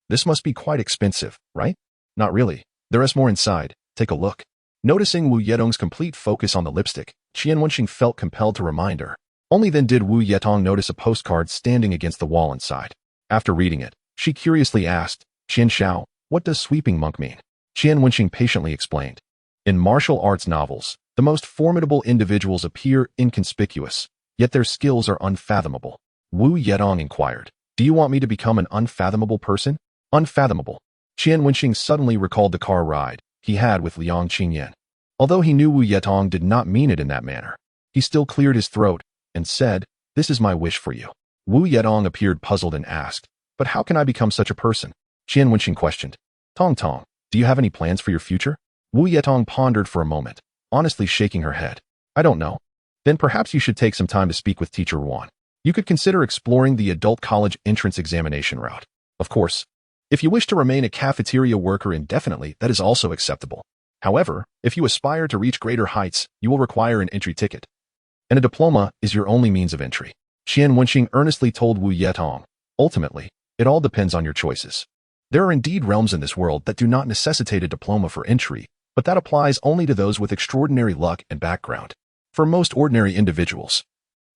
this must be quite expensive, right? Not really. There is more inside. Take a look. Noticing Wu Yetong's complete focus on the lipstick, Qian Wenxing felt compelled to remind her. Only then did Wu Yetong notice a postcard standing against the wall inside. After reading it, she curiously asked, Qian Xiao, what does sweeping monk mean? Qian Wenxing patiently explained. In martial arts novels, the most formidable individuals appear inconspicuous, yet their skills are unfathomable. Wu Yetong inquired, do you want me to become an unfathomable person? Unfathomable. Qian Wenxing suddenly recalled the car ride he had with Liang Qingyan. Although he knew Wu Yetong did not mean it in that manner, he still cleared his throat and said, this is my wish for you. Wu Yetong appeared puzzled and asked, but how can I become such a person? Qian Wenxing questioned. Tong Tong, do you have any plans for your future? Wu Yetong pondered for a moment, honestly shaking her head. I don't know. Then perhaps you should take some time to speak with Teacher Wan. You could consider exploring the adult college entrance examination route. Of course, if you wish to remain a cafeteria worker indefinitely, that is also acceptable. However, if you aspire to reach greater heights, you will require an entry ticket. And a diploma is your only means of entry. Qian Wenxing earnestly told Wu Yetong, ultimately, it all depends on your choices. There are indeed realms in this world that do not necessitate a diploma for entry, but that applies only to those with extraordinary luck and background. For most ordinary individuals,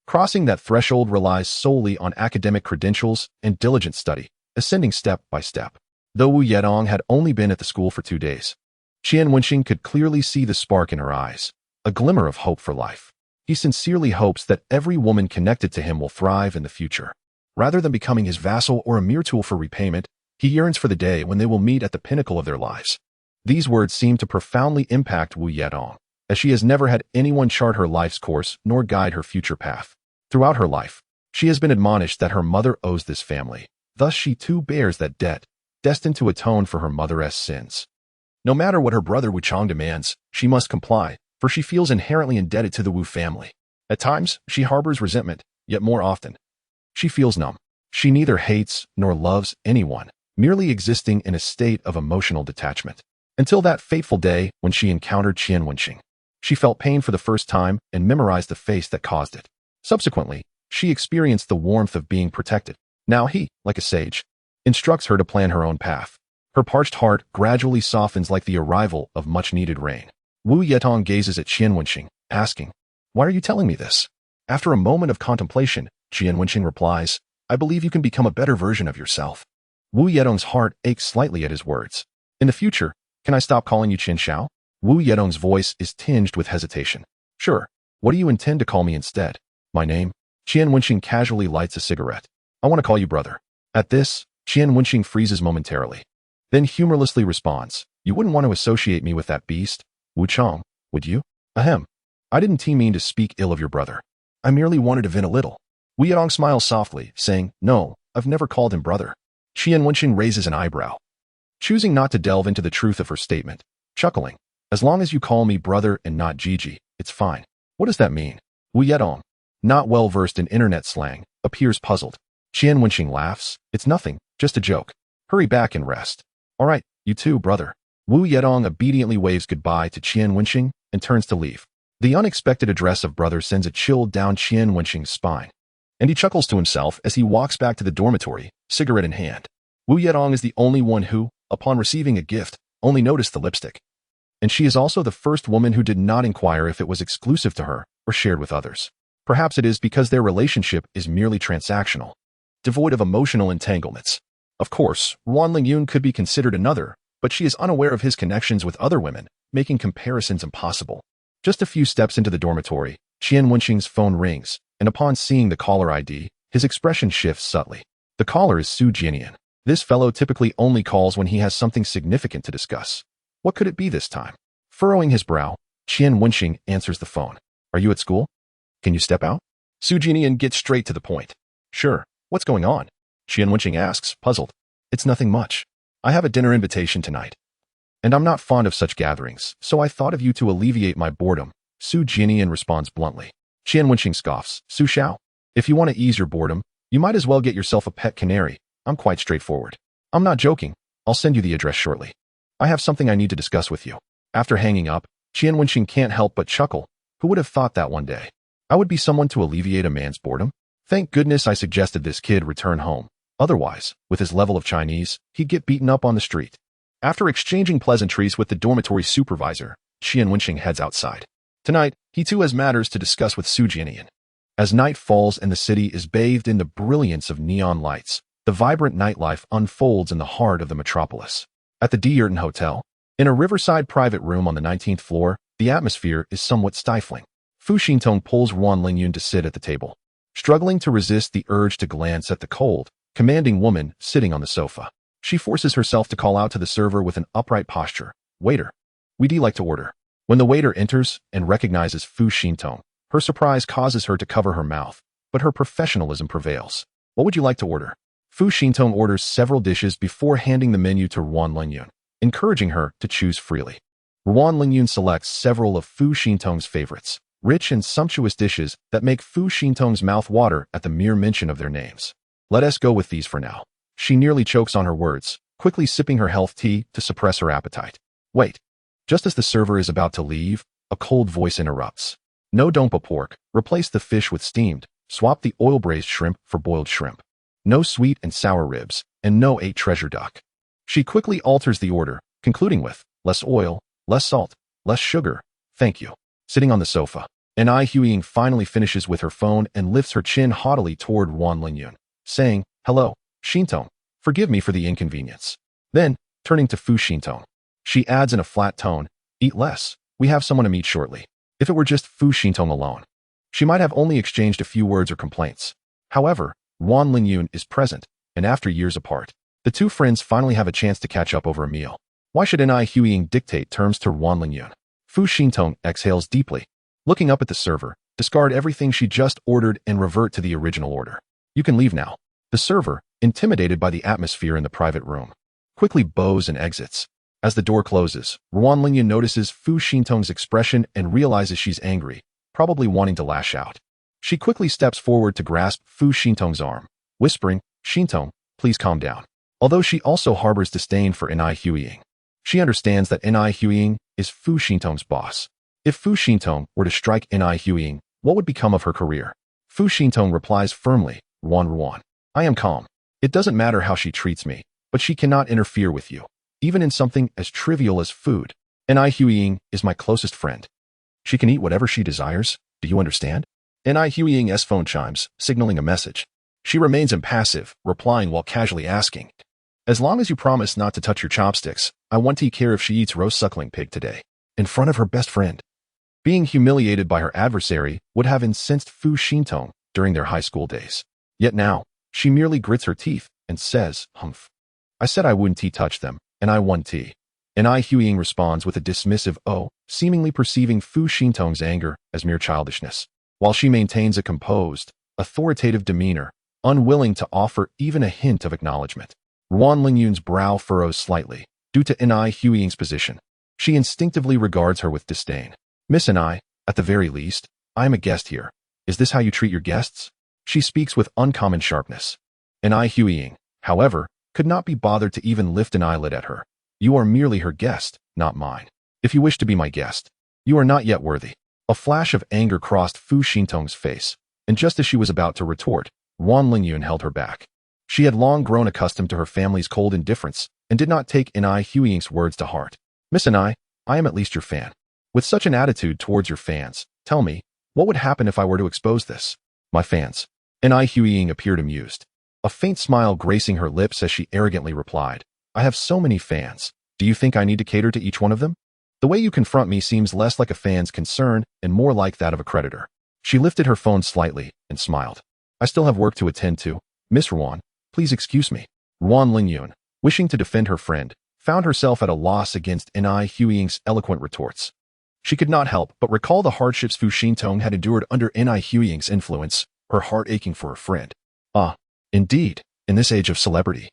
crossing that threshold relies solely on academic credentials and diligent study, ascending step by step. Though Wu Yetong had only been at the school for 2 days, Qian Wenxing could clearly see the spark in her eyes, a glimmer of hope for life. He sincerely hopes that every woman connected to him will thrive in the future. Rather than becoming his vassal or a mere tool for repayment, he yearns for the day when they will meet at the pinnacle of their lives. These words seem to profoundly impact Wu Yetong, as she has never had anyone chart her life's course nor guide her future path. Throughout her life, she has been admonished that her mother owes this family. Thus she too bears that debt, destined to atone for her mother's sins. No matter what her brother Wu Chang demands, she must comply, for she feels inherently indebted to the Wu family. At times, she harbors resentment, yet more often, she feels numb. She neither hates nor loves anyone, merely existing in a state of emotional detachment. Until that fateful day when she encountered Qian Wenxing. She felt pain for the first time and memorized the face that caused it. Subsequently, she experienced the warmth of being protected. Now he, like a sage, instructs her to plan her own path. Her parched heart gradually softens like the arrival of much-needed rain. Wu Yetong gazes at Qian Wenxing, asking, why are you telling me this? After a moment of contemplation, Qian Wenxing replies, I believe you can become a better version of yourself. Wu Yetong's heart aches slightly at his words. In the future, can I stop calling you Qian Xiao? Wu Yetong's voice is tinged with hesitation. Sure. What do you intend to call me instead? My name? Qian Wenxing casually lights a cigarette. I want to call you brother. At this, Qian Wenxing freezes momentarily. Then humorlessly responds, you wouldn't want to associate me with that beast, Wu Chang, would you? Ahem. I didn't mean to speak ill of your brother. I merely wanted to vent a little. Wu Yetong smiles softly, saying, no, I've never called him brother. Qian Wenxing raises an eyebrow, choosing not to delve into the truth of her statement, chuckling. As long as you call me brother and not Gigi, it's fine. What does that mean? Wu Yetong, not well versed in internet slang, appears puzzled. Qian Wenxing laughs. It's nothing, just a joke. Hurry back and rest. All right, you too, brother. Wu Yetong obediently waves goodbye to Qian Wenxing and turns to leave. The unexpected address of brother sends a chill down Qian Wenxing's spine, and he chuckles to himself as he walks back to the dormitory, cigarette in hand. Wu Yetong is the only one who, upon receiving a gift, only noticed the lipstick. And she is also the first woman who did not inquire if it was exclusive to her or shared with others. Perhaps it is because their relationship is merely transactional, devoid of emotional entanglements. Of course, Wan Lingyun could be considered another, but she is unaware of his connections with other women, making comparisons impossible. Just a few steps into the dormitory, Qian Wenxing's phone rings, and upon seeing the caller ID, his expression shifts subtly. The caller is Su Jianian. This fellow typically only calls when he has something significant to discuss. What could it be this time? Furrowing his brow, Qian Wenxing answers the phone. Are you at school? Can you step out? Su Jianian gets straight to the point. Sure. What's going on? Qian Wenxing asks, puzzled. It's nothing much. I have a dinner invitation tonight. And I'm not fond of such gatherings, so I thought of you to alleviate my boredom. Su Jianian responds bluntly. Qian Wenxing scoffs. Su Xiao, if you want to ease your boredom, you might as well get yourself a pet canary. I'm quite straightforward. I'm not joking. I'll send you the address shortly. I have something I need to discuss with you. After hanging up, Qian Wenxing can't help but chuckle. Who would have thought that one day I would be someone to alleviate a man's boredom? Thank goodness I suggested this kid return home. Otherwise, with his level of Chinese, he'd get beaten up on the street. After exchanging pleasantries with the dormitory supervisor, Qian Wenxing heads outside. Tonight, he too has matters to discuss with Su Jianian. As night falls and the city is bathed in the brilliance of neon lights, the vibrant nightlife unfolds in the heart of the metropolis. At the Deerton Hotel, in a riverside private room on the 19th floor, the atmosphere is somewhat stifling. Fu Xintong pulls Wan Lingyun to sit at the table, struggling to resist the urge to glance at the cold, commanding woman sitting on the sofa. She forces herself to call out to the server with an upright posture. Waiter, we'd like to order. When the waiter enters and recognizes Fu Xintong, her surprise causes her to cover her mouth, but her professionalism prevails. What would you like to order? Fu Xintong orders several dishes before handing the menu to Wan Lingyun, encouraging her to choose freely. Wan Lingyun selects several of Fu Xintong's favorites, rich and sumptuous dishes that make Fu Xintong's mouth water at the mere mention of their names. Let us go with these for now. She nearly chokes on her words, quickly sipping her health tea to suppress her appetite. Wait. Just as the server is about to leave, a cold voice interrupts. No dompa pork, replace the fish with steamed, swap the oil-braised shrimp for boiled shrimp. No sweet and sour ribs, and no 8 treasure duck. She quickly alters the order, concluding with, less oil, less salt, less sugar, thank you. Sitting on the sofa, Ai Huiying finally finishes with her phone and lifts her chin haughtily toward Wan Lingyun, saying, hello, Xintong, forgive me for the inconvenience. Then, turning to Fu Xintong, she adds in a flat tone, eat less, we have someone to meet shortly. If it were just Fu Xintong alone, she might have only exchanged a few words or complaints. However, Wan Lingyun is present, and after years apart, the two friends finally have a chance to catch up over a meal. Why should Ai Huiying dictate terms to Wan Lingyun? Fu Xintong exhales deeply. Looking up at the server, discard everything she just ordered and revert to the original order. You can leave now. The server, intimidated by the atmosphere in the private room, quickly bows and exits. As the door closes, Wan Lingyun notices Fu Xintong's expression and realizes she's angry, probably wanting to lash out. She quickly steps forward to grasp Fu Xintong's arm, whispering, Xintong, please calm down. Although she also harbors disdain for Ai Huiying, she understands that Ai Huiying is Fu Xintong's boss. If Fu Xintong were to strike Ai Huiying, what would become of her career? Fu Xintong replies firmly, Wan, I am calm. It doesn't matter how she treats me, but she cannot interfere with you, even in something as trivial as food. Ai Huiying is my closest friend. She can eat whatever she desires, do you understand? Ai Huiying's phone chimes, signaling a message. She remains impassive, replying while casually asking, as long as you promise not to touch your chopsticks, I won't take care if she eats roast suckling pig today, in front of her best friend. Being humiliated by her adversary would have incensed Fu Xintong during their high school days. Yet now, she merely grits her teeth and says, humph. I said I wouldn't touch them, and I won't. Ai Huiying responds with a dismissive oh, seemingly perceiving Fu Xintong's anger as mere childishness, while she maintains a composed, authoritative demeanor, unwilling to offer even a hint of acknowledgement. Wan Lingyun's brow furrows slightly, due to Ai Huiying's position. She instinctively regards her with disdain. Miss Ai, at the very least, I am a guest here. Is this how you treat your guests? She speaks with uncommon sharpness. Ai Huiying, however, could not be bothered to even lift an eyelid at her. You are merely her guest, not mine. If you wish to be my guest, you are not yet worthy. A flash of anger crossed Fu Xintong's face, and just as she was about to retort, Wan Lingyun held her back. She had long grown accustomed to her family's cold indifference and did not take Ai Huiying's words to heart. Miss Ai, I am at least your fan. With such an attitude towards your fans, tell me, what would happen if I were to expose this? My fans. Ai Huiying appeared amused. A faint smile gracing her lips as she arrogantly replied, I have so many fans. Do you think I need to cater to each one of them? The way you confront me seems less like a fan's concern and more like that of a creditor. She lifted her phone slightly and smiled. I still have work to attend to. Miss Ruan, please excuse me. Ruan Lingyun, wishing to defend her friend, found herself at a loss against Ni Huiying's eloquent retorts. She could not help but recall the hardships Fu Xintong had endured under Ni Huiying's influence, her heart aching for her friend. Ah, indeed, in this age of celebrity.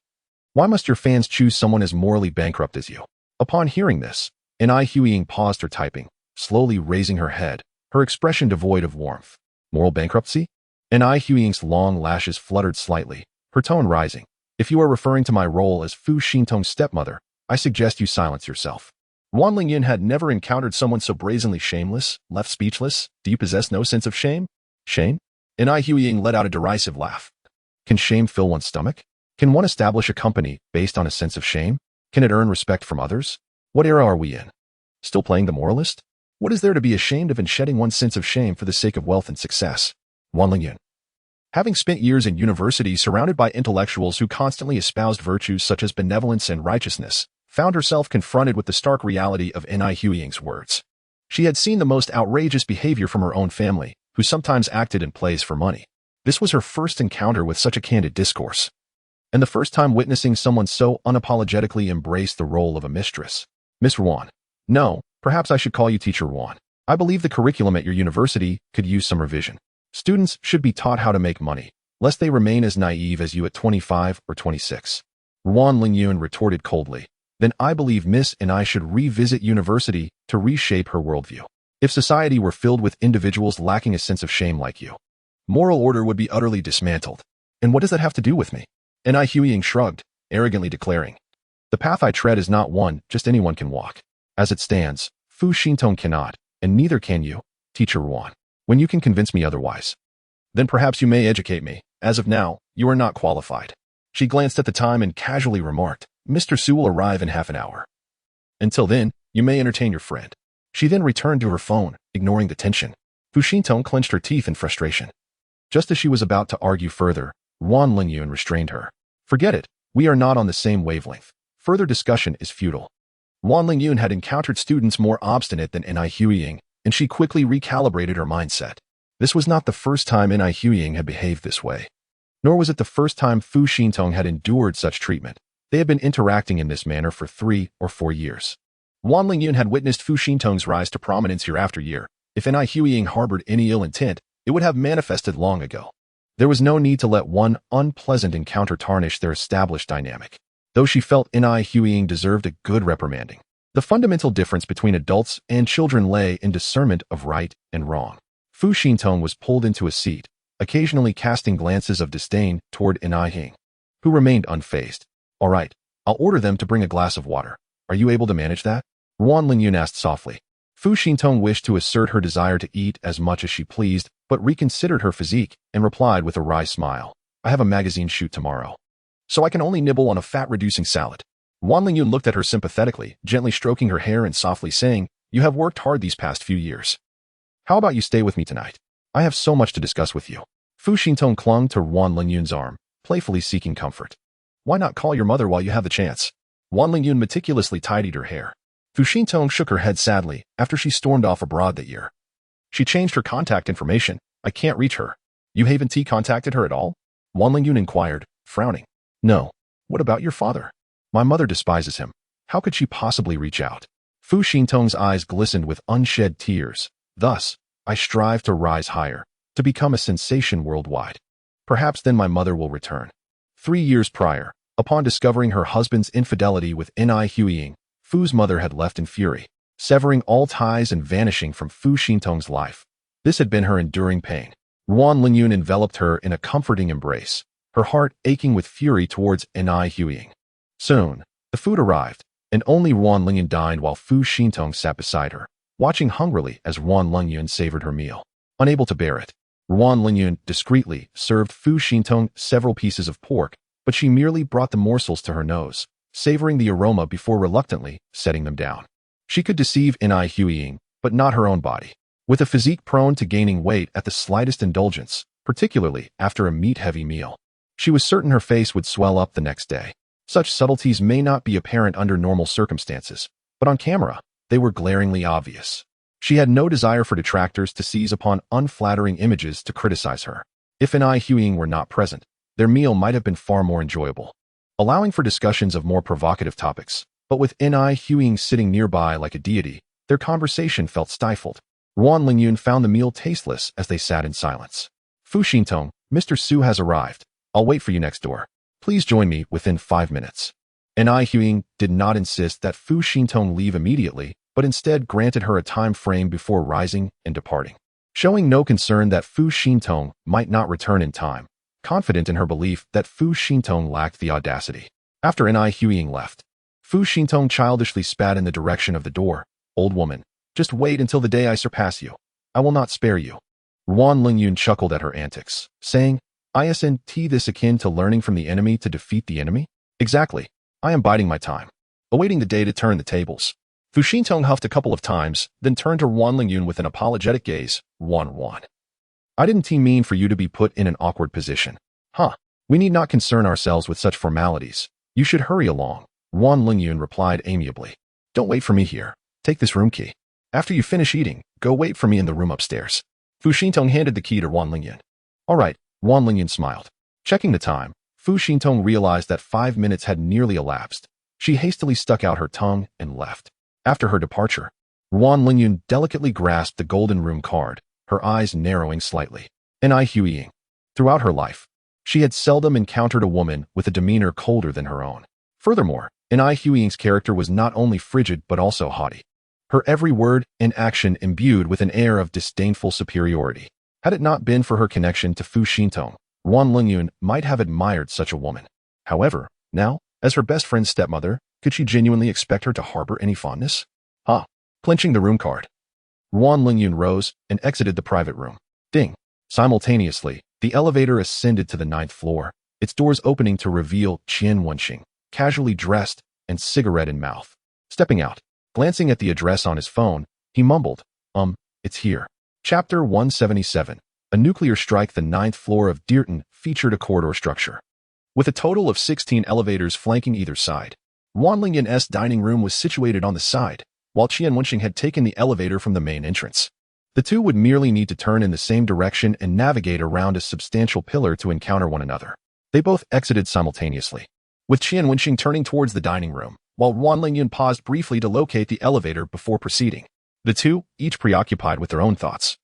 Why must your fans choose someone as morally bankrupt as you? Upon hearing this, Ni Huiying paused her typing, slowly raising her head, her expression devoid of warmth. Moral bankruptcy? Ni Huiying's long lashes fluttered slightly, her tone rising. If you are referring to my role as Fu Xintong's stepmother, I suggest you silence yourself. Wan Lingyan had never encountered someone so brazenly shameless, left speechless. Do you possess no sense of shame? Shame? Ni Huiying let out a derisive laugh. Can shame fill one's stomach? Can one establish a company based on a sense of shame? Can it earn respect from others? What era are we in? Still playing the moralist? What is there to be ashamed of in shedding one's sense of shame for the sake of wealth and success? Wan Lingyan. Having spent years in university surrounded by intellectuals who constantly espoused virtues such as benevolence and righteousness, found herself confronted with the stark reality of Ni Huiying's words. She had seen the most outrageous behavior from her own family, who sometimes acted in plays for money. This was her first encounter with such a candid discourse, and the first time witnessing someone so unapologetically embrace the role of a mistress. Miss Ruan. No, perhaps I should call you Teacher Ruan. I believe the curriculum at your university could use some revision. Students should be taught how to make money, lest they remain as naive as you at 25 or 26. Ruan Lingyun retorted coldly. Then I believe Miss and I should revisit university to reshape her worldview. If society were filled with individuals lacking a sense of shame like you, moral order would be utterly dismantled. And what does that have to do with me? Ni Huiying shrugged, arrogantly declaring, the path I tread is not one just anyone can walk. As it stands, Fu Xintong cannot, and neither can you, Teacher Ruan. When you can convince me otherwise, then perhaps you may educate me. As of now, you are not qualified. She glanced at the time and casually remarked, Mr. Su will arrive in half an hour. Until then, you may entertain your friend. She then returned to her phone, ignoring the tension. Fu Xintong clenched her teeth in frustration. Just as she was about to argue further, Wan Lingyun restrained her. Forget it, we are not on the same wavelength. Further discussion is futile. Wan Lingyun had encountered students more obstinate than Ni Huiying, and she quickly recalibrated her mindset. This was not the first time Ni Huiying had behaved this way. Nor was it the first time Fu Xintong had endured such treatment. They had been interacting in this manner for 3 or 4 years. Wan Lingyun had witnessed Fu Xintong's rise to prominence year after year. If Ni Huiying harbored any ill intent, it would have manifested long ago. There was no need to let one unpleasant encounter tarnish their established dynamic. Though she felt Ni Huiying deserved a good reprimanding, the fundamental difference between adults and children lay in discernment of right and wrong. Fu Xintong was pulled into a seat, occasionally casting glances of disdain toward Ni Huiying, who remained unfazed. All right, I'll order them to bring a glass of water. Are you able to manage that? Ruan Lingyun asked softly. Fu Xintong wished to assert her desire to eat as much as she pleased, but reconsidered her physique and replied with a wry smile. I have a magazine shoot tomorrow, so I can only nibble on a fat-reducing salad. Wan Lingyun looked at her sympathetically, gently stroking her hair and softly saying, You have worked hard these past few years. How about you stay with me tonight? I have so much to discuss with you. Fu Xintong clung to Wan Lingyun's arm, playfully seeking comfort. Why not call your mother while you have the chance? Wan Lingyun meticulously tidied her hair. Fu Xintong shook her head sadly after she stormed off abroad that year. She changed her contact information. I can't reach her. You haven't contacted her at all? Wan Lingyun inquired, frowning. No. What about your father? My mother despises him. How could she possibly reach out? Fu Xintong's eyes glistened with unshed tears. Thus, I strive to rise higher, to become a sensation worldwide. Perhaps then my mother will return. 3 years prior, upon discovering her husband's infidelity with Ni Huiying, Fu's mother had left in fury, severing all ties and vanishing from Fu Xintong's life. This had been her enduring pain. Wan Lingyun enveloped her in a comforting embrace, her heart aching with fury towards Ni Huiying. Soon, the food arrived, and only Wan Lingyun dined while Fu Xintong sat beside her, watching hungrily as Wan Lingyun savored her meal. Unable to bear it, Wan Lingyun discreetly served Fu Xintong several pieces of pork, but she merely brought the morsels to her nose, savoring the aroma before reluctantly setting them down. She could deceive Ni Huiying, but not her own body. With a physique prone to gaining weight at the slightest indulgence, particularly after a meat-heavy meal, she was certain her face would swell up the next day. Such subtleties may not be apparent under normal circumstances, but on camera, they were glaringly obvious. She had no desire for detractors to seize upon unflattering images to criticize her. If Ai Huiying were not present, their meal might have been far more enjoyable, allowing for discussions of more provocative topics. But with Ai Huiying sitting nearby like a deity, their conversation felt stifled. Ruan Lingyun found the meal tasteless as they sat in silence. Fu Xintong, Mr. Su has arrived. I'll wait for you next door. Please join me within 5 minutes. Ai Huiying did not insist that Fu Xintong leave immediately, but instead granted her a time frame before rising and departing. Showing no concern that Fu Xintong might not return in time, confident in her belief that Fu Xintong lacked the audacity. After Ai Huiying left, Fu Xintong childishly spat in the direction of the door. Old woman, just wait until the day I surpass you. I will not spare you. Ruan Lingyun chuckled at her antics, saying, Isn't this akin to learning from the enemy to defeat the enemy? Exactly. I am biding my time, awaiting the day to turn the tables. Fu Xintong huffed a couple of times, then turned to Ruan Lingyun with an apologetic gaze. Ruan. I didn't mean for you to be put in an awkward position. We need not concern ourselves with such formalities. You should hurry along. Ruan Lingyun replied amiably. Don't wait for me here. Take this room key. After you finish eating, go wait for me in the room upstairs. Fu Xintong handed the key to Ruan Lingyun. All right, Ruan Lingyun smiled. Checking the time, Fu Xintong realized that 5 minutes had nearly elapsed. She hastily stuck out her tongue and left. After her departure, Ruan Lingyun delicately grasped the golden room card, her eyes narrowing slightly. Ai Huiying. Throughout her life, she had seldom encountered a woman with a demeanor colder than her own. Furthermore, Ai Huiying's character was not only frigid but also haughty. Her every word and action imbued with an air of disdainful superiority. Had it not been for her connection to Fu Xintong, Ruan Lingyun might have admired such a woman. However, now, as her best friend's stepmother, could she genuinely expect her to harbor any fondness? Clenching the room card, Ruan Lingyun rose and exited the private room. Ding! Simultaneously, the elevator ascended to the 9th floor, its doors opening to reveal Qian Wenxing, casually dressed and cigarette in mouth. Stepping out, glancing at the address on his phone, he mumbled, it's here. Chapter 177. A nuclear strike. The 9th floor of Deerton featured a corridor structure, with a total of 16 elevators flanking either side. Ruan Lingyun's dining room was situated on the side, while Qian Wenxing had taken the elevator from the main entrance. The two would merely need to turn in the same direction and navigate around a substantial pillar to encounter one another. They both exited simultaneously, with Qian Wenxing turning towards the dining room, while Ruan Lingyun paused briefly to locate the elevator before proceeding. The two, each preoccupied with their own thoughts,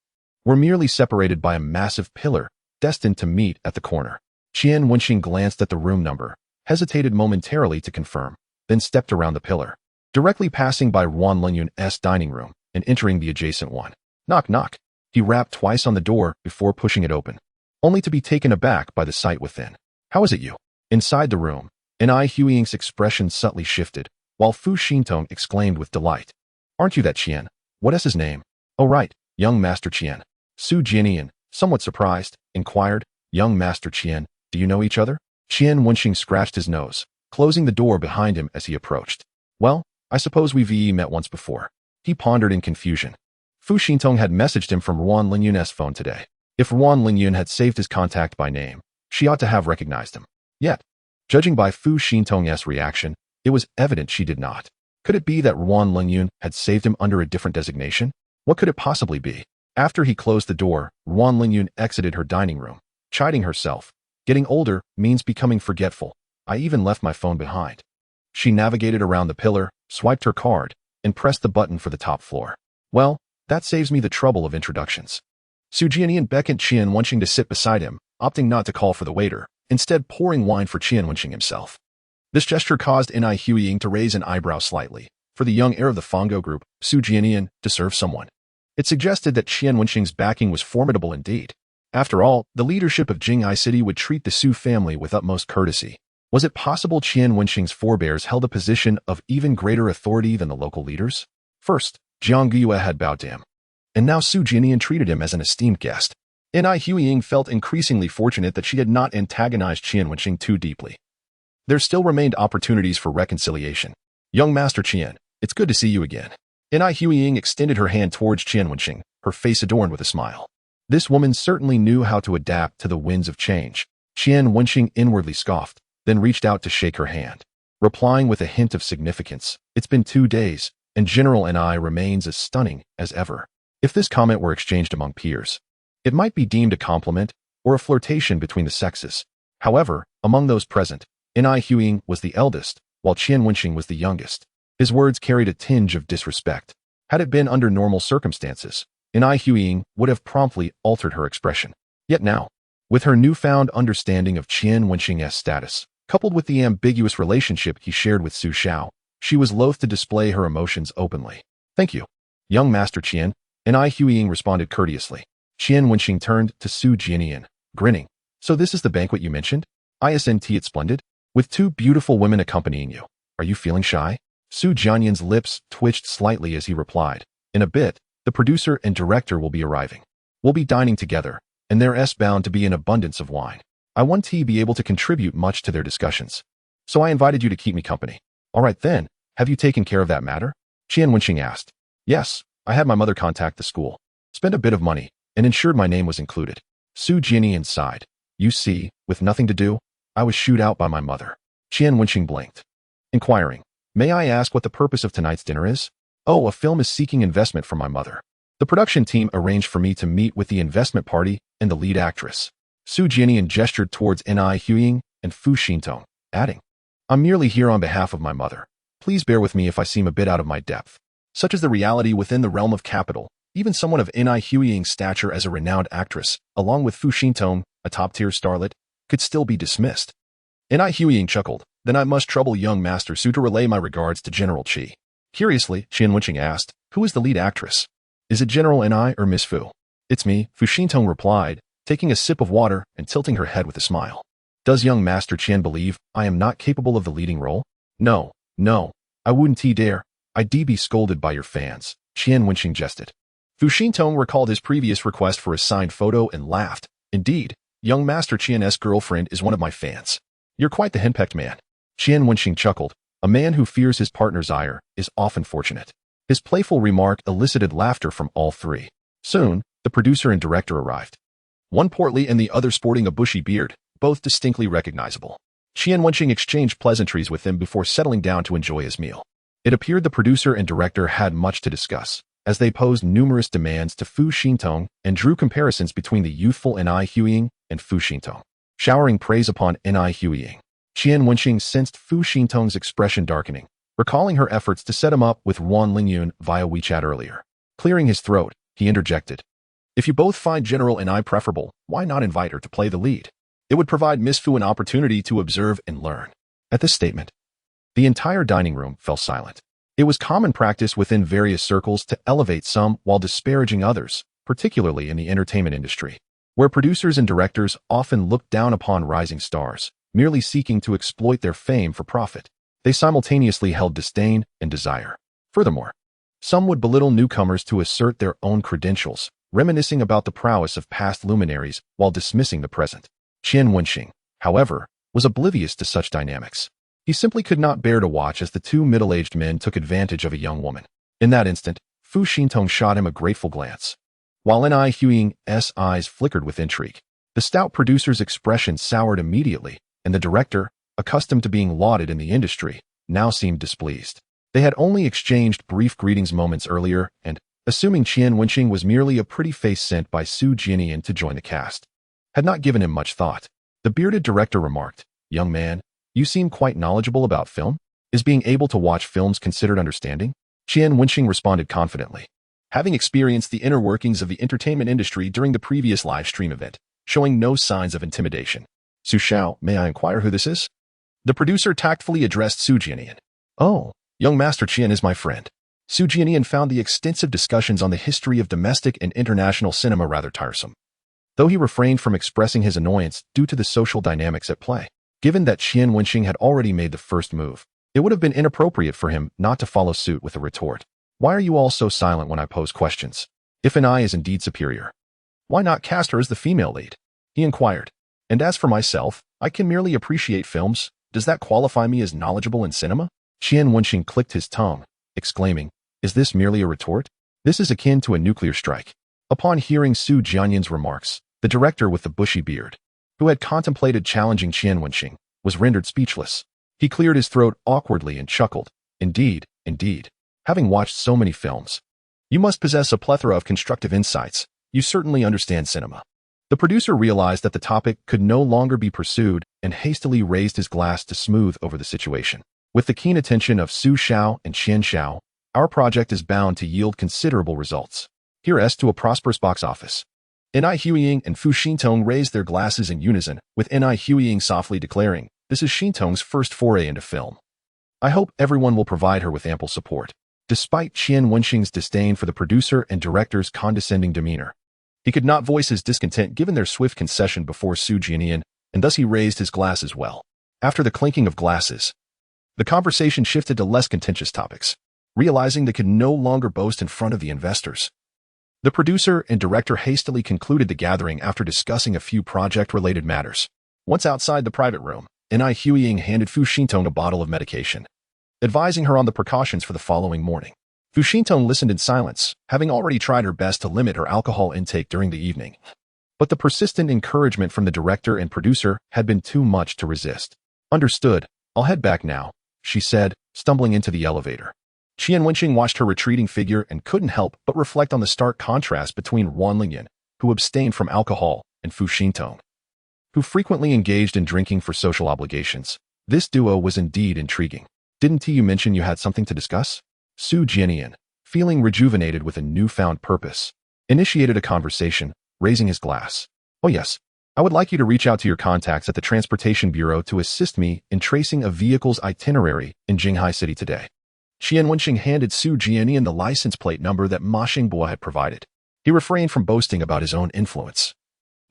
were merely separated by a massive pillar, destined to meet at the corner. Qian Wenxing glanced at the room number, hesitated momentarily to confirm, then stepped around the pillar, directly passing by Ruan Lingyun's dining room and entering the adjacent one. Knock, knock. He rapped twice on the door before pushing it open, only to be taken aback by the sight within. How is it you? Inside the room, Ai Huiying's expression subtly shifted, while Fu Xintong exclaimed with delight. Aren't you that Qian? What is his name? Oh right, young Master Qian. Su Jianian, somewhat surprised, inquired, Young Master Qian, do you know each other? Qian Wenxing scratched his nose, closing the door behind him as he approached. Well, I suppose we've met once before. He pondered in confusion. Fu Xintong had messaged him from Ruan Lingyun's phone today. If Ruan Lingyun had saved his contact by name, she ought to have recognized him. Yet, judging by Fu Xintong's reaction, it was evident she did not. Could it be that Ruan Lingyun had saved him under a different designation? What could it possibly be? After he closed the door, Ruan Lingyun exited her dining room, chiding herself. Getting older means becoming forgetful. I even left my phone behind. She navigated around the pillar, swiped her card, and pressed the button for the top floor. Well, that saves me the trouble of introductions. Su Jianian beckoned Qian Wenxing to sit beside him, opting not to call for the waiter, instead pouring wine for Qian Wenxing himself. This gesture caused Ai Huiying to raise an eyebrow slightly. For the young heir of the Fongo group, Su Jianian, to serve someone. It suggested that Qian Wenxing's backing was formidable indeed. After all, the leadership of Jing'ai City would treat the Su family with utmost courtesy. Was it possible Qian Wenxing's forebears held a position of even greater authority than the local leaders? First, Jiang Guiyue had bowed to him, and now Su Jianian treated him as an esteemed guest. Ai Huiying felt increasingly fortunate that she had not antagonized Qian Wenxing too deeply. There still remained opportunities for reconciliation. Young Master Qian, it's good to see you again. Ai Huiying extended her hand towards Qian Wenxing, her face adorned with a smile. This woman certainly knew how to adapt to the winds of change. Qian Wenxing inwardly scoffed, then reached out to shake her hand, replying with a hint of significance. It's been 2 days. and General Ni remains as stunning as ever. If this comment were exchanged among peers, it might be deemed a compliment or a flirtation between the sexes. However, among those present, Ni Huiying was the eldest, while Qian Wenxing was the youngest. His words carried a tinge of disrespect. Had it been under normal circumstances, Ni Huiying would have promptly altered her expression. Yet now, with her newfound understanding of Qian Wenxing's status, coupled with the ambiguous relationship he shared with Su Xiao, she was loath to display her emotions openly. Thank you, young Master Qian, Ni Huiying responded courteously. Qian Wenxing turned to Su Jianian, grinning. So this is the banquet you mentioned? Isn't it splendid? With two beautiful women accompanying you. Are you feeling shy? Su Jianian's lips twitched slightly as he replied. In a bit, the producer and director will be arriving. We'll be dining together, and there's bound to be an abundance of wine. I want to be able to contribute much to their discussions. So I invited you to keep me company. All right then, have you taken care of that matter? Qian Wenxing asked. Yes, I had my mother contact the school, spend a bit of money, and ensured my name was included. Su Jianian sighed. You see, with nothing to do, I was shooed out by my mother. Qian Wenxing blinked, inquiring, may I ask what the purpose of tonight's dinner is? Oh, a film is seeking investment from my mother. The production team arranged for me to meet with the investment party and the lead actress. Su Jianian gestured towards Ni Huiying and Fu Xintong, adding, I'm merely here on behalf of my mother. Please bear with me if I seem a bit out of my depth. Such is the reality within the realm of capital. Even someone of Ni Huiying's stature as a renowned actress, along with Fu Xintong, a top-tier starlet, could still be dismissed. Ni Huiying chuckled. Then I must trouble young Master Su to relay my regards to General Qi. Curiously, Qian Wenxing asked, who is the lead actress? Is it General Ni or Miss Fu? It's me, Fu Xintong replied, taking a sip of water and tilting her head with a smile. Does young Master Qian believe I am not capable of the leading role? No, I wouldn't dare. I'd be scolded by your fans. Qian Wenxing jested. Fu Xintong recalled his previous request for a signed photo and laughed. Indeed, young Master Qian's girlfriend is one of my fans. You're quite the henpecked man. Qian Wenxing chuckled. A man who fears his partner's ire is often fortunate. His playful remark elicited laughter from all three. Soon, the producer and director arrived. One portly and the other sporting a bushy beard, both distinctly recognizable. Qian Wenxing exchanged pleasantries with him before settling down to enjoy his meal. It appeared the producer and director had much to discuss, as they posed numerous demands to Fu Xintong and drew comparisons between the youthful Ni Huiying and Fu Xintong. Showering praise upon Ni Huiying, Qian Wenxing sensed Fu Xintong's expression darkening, recalling her efforts to set him up with Wan Lingyun via WeChat earlier. Clearing his throat, he interjected. If you both find General Ni preferable, why not invite her to play the lead? It would provide Miss Fu an opportunity to observe and learn. At this statement, the entire dining room fell silent. It was common practice within various circles to elevate some while disparaging others, particularly in the entertainment industry, where producers and directors often looked down upon rising stars, merely seeking to exploit their fame for profit. They simultaneously held disdain and desire. Furthermore, some would belittle newcomers to assert their own credentials, reminiscing about the prowess of past luminaries while dismissing the present. Qian Wenxing, however, was oblivious to such dynamics. He simply could not bear to watch as the two middle-aged men took advantage of a young woman. In that instant, Fu Xintong shot him a grateful glance. While Ni Huiying's eyes flickered with intrigue, the stout producer's expression soured immediately, and the director, accustomed to being lauded in the industry, now seemed displeased. They had only exchanged brief greetings moments earlier, and, assuming Qian Wenxing was merely a pretty face sent by Su Jianian to join the cast, had not given him much thought. The bearded director remarked, Young man, you seem quite knowledgeable about film? Is being able to watch films considered understanding? Qian Wenxing responded confidently, having experienced the inner workings of the entertainment industry during the previous live stream event, showing no signs of intimidation. Su Xiao, may I inquire who this is? The producer tactfully addressed Su Jianian. Oh, young Master Qian is my friend. Su Jianian found the extensive discussions on the history of domestic and international cinema rather tiresome, though he refrained from expressing his annoyance due to the social dynamics at play. Given that Qian Wenxing had already made the first move, it would have been inappropriate for him not to follow suit with a retort. Why are you all so silent when I pose questions? If an eye is indeed superior, why not cast her as the female lead? He inquired. And as for myself, I can merely appreciate films. Does that qualify me as knowledgeable in cinema? Qian Wenxing clicked his tongue, exclaiming, Is this merely a retort? This is akin to a nuclear strike. Upon hearing Su Jianian's remarks, the director with the bushy beard, who had contemplated challenging Qian Wenxing, was rendered speechless. He cleared his throat awkwardly and chuckled. Indeed. Having watched so many films, you must possess a plethora of constructive insights. You certainly understand cinema. The producer realized that the topic could no longer be pursued and hastily raised his glass to smooth over the situation. With the keen attention of Su Xiao and Qian Xiao, our project is bound to yield considerable results. Here's to a prosperous box office. Ni Huiying and Fu Xintong raised their glasses in unison, with Ni Huiying softly declaring, "This is Xintong's first foray into film. I hope everyone will provide her with ample support." Despite Qian Wenxing's disdain for the producer and director's condescending demeanor, he could not voice his discontent given their swift concession before Su Jianian, and thus he raised his glass as well. After the clinking of glasses, the conversation shifted to less contentious topics. Realizing they could no longer boast in front of the investors, the producer and director hastily concluded the gathering after discussing a few project-related matters. Once outside the private room, Ni Huiying handed Fu Xintong a bottle of medication, advising her on the precautions for the following morning. Fu Xintong listened in silence, having already tried her best to limit her alcohol intake during the evening. But the persistent encouragement from the director and producer had been too much to resist. "Understood, I'll head back now," she said, stumbling into the elevator. Qian Wenxing watched her retreating figure and couldn't help but reflect on the stark contrast between Wan Lingyan, who abstained from alcohol, and Fu Xintong, who frequently engaged in drinking for social obligations. This duo was indeed intriguing. "Didn't you mention you had something to discuss?" Su Jianian, feeling rejuvenated with a newfound purpose, initiated a conversation, raising his glass. "Oh yes, I would like you to reach out to your contacts at the Transportation Bureau to assist me in tracing a vehicle's itinerary in Jinghai City today." Qian Wenxing handed Su Jianian the license plate number that Ma Xingbo had provided. He refrained from boasting about his own influence,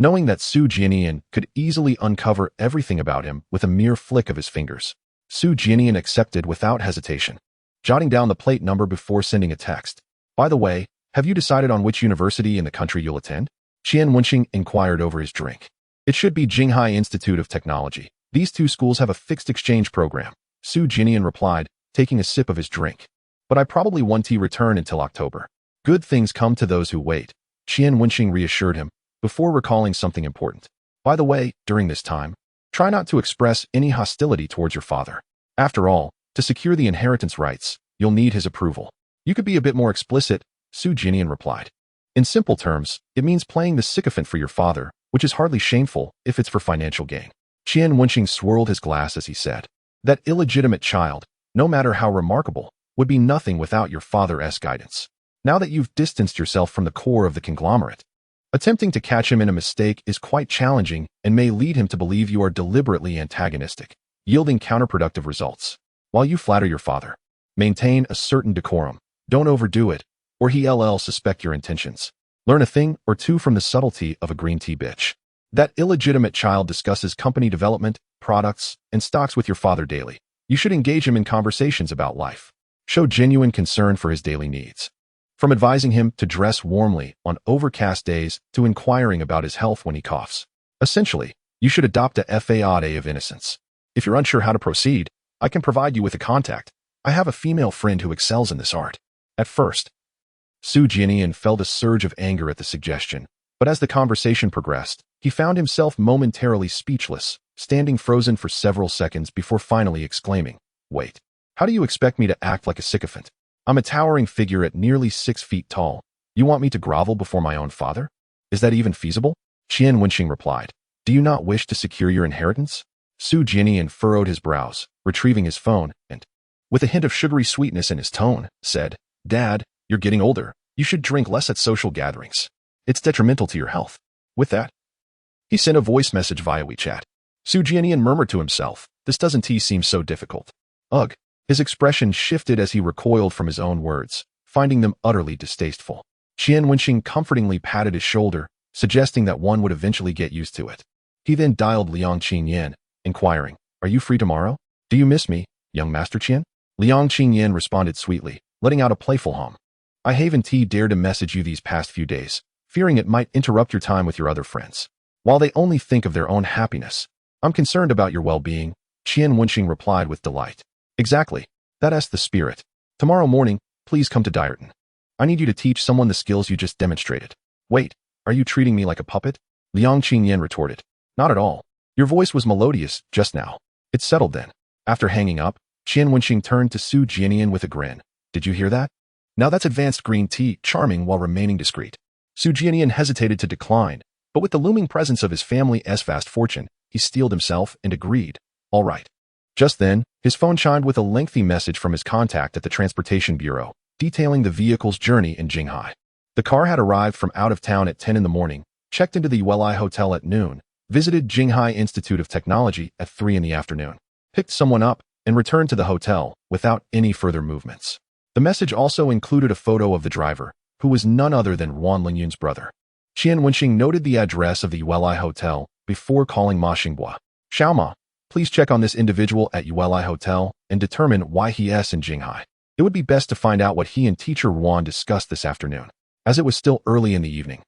knowing that Su Jianian could easily uncover everything about him with a mere flick of his fingers. Su Jianian accepted without hesitation, jotting down the plate number before sending a text. "By the way, have you decided on which university in the country you'll attend?" Qian Wenxing inquired over his drink. "It should be Jinghai Institute of Technology. These two schools have a fixed exchange program," Su Jianian replied, taking a sip of his drink. "But I probably won't return until October." "Good things come to those who wait," Qian Wenxing reassured him, before recalling something important. "By the way, during this time, try not to express any hostility towards your father. After all, to secure the inheritance rights, you'll need his approval." "You could be a bit more explicit," Su Jianian replied. "In simple terms, it means playing the sycophant for your father, which is hardly shameful if it's for financial gain." Qian Wenxing swirled his glass as he said, "That illegitimate child, no matter how remarkable, would be nothing without your father's guidance. Now that you've distanced yourself from the core of the conglomerate, attempting to catch him in a mistake is quite challenging and may lead him to believe you are deliberately antagonistic, yielding counterproductive results. While you flatter your father, maintain a certain decorum. Don't overdo it, or he'll suspect your intentions. Learn a thing or two from the subtlety of a green tea bitch. That illegitimate child discusses company development, products, and stocks with your father daily. You should engage him in conversations about life. Show genuine concern for his daily needs. From advising him to dress warmly on overcast days to inquiring about his health when he coughs. Essentially, you should adopt a facade of innocence. If you're unsure how to proceed, I can provide you with a contact. I have a female friend who excels in this art." At first, Su Jianian felt a surge of anger at the suggestion, but as the conversation progressed, he found himself momentarily speechless, standing frozen for several seconds before finally exclaiming, "Wait, how do you expect me to act like a sycophant? I'm a towering figure at nearly 6 feet tall. You want me to grovel before my own father? Is that even feasible?" Qian Wenxing replied, "Do you not wish to secure your inheritance?" Su Jianian furrowed his brows, retrieving his phone, and, with a hint of sugary sweetness in his tone, said, "Dad, you're getting older. You should drink less at social gatherings. It's detrimental to your health." With that, he sent a voice message via WeChat. Su Jianian murmured to himself, "This doesn't seem so difficult." Ugh. His expression shifted as he recoiled from his own words, finding them utterly distasteful. Qian Wenxing comfortingly patted his shoulder, suggesting that one would eventually get used to it. He then dialed Liang Qingyan, inquiring, "Are you free tomorrow? Do you miss me, young Master Qian?" Liang Qingyan responded sweetly, letting out a playful hum. "I haven't dared to message you these past few days, fearing it might interrupt your time with your other friends. While they only think of their own happiness, I'm concerned about your well-being," Qian Wenxing replied with delight. "Exactly. That's the spirit. Tomorrow morning, please come to Dyerton. I need you to teach someone the skills you just demonstrated." "Wait, are you treating me like a puppet?" Liang Qingyan retorted. "Not at all. Your voice was melodious just now. It's settled then." After hanging up, Qian Wenxing turned to Su Jianian with a grin. Did you hear that? Now that's advanced green tea, charming while remaining discreet. Su Jianian hesitated to decline, but with the looming presence of his family's vast fortune, he steeled himself and agreed. All right. Just then, his phone chimed with a lengthy message from his contact at the Transportation Bureau, detailing the vehicle's journey in Jinghai. The car had arrived from out of town at 10 in the morning, checked into the Yuelai Hotel at noon, visited Jinghai Institute of Technology at 3 in the afternoon, picked someone up, and returned to the hotel without any further movements. The message also included a photo of the driver, who was none other than Wan Lingyun's brother. Qian Wenxing noted the address of the Yuelai Hotel before calling Ma Xinghua. Xiaoma, please check on this individual at Yuelai Hotel and determine why he is in Jinghai. It would be best to find out what he and teacher Wan discussed this afternoon, as it was still early in the evening.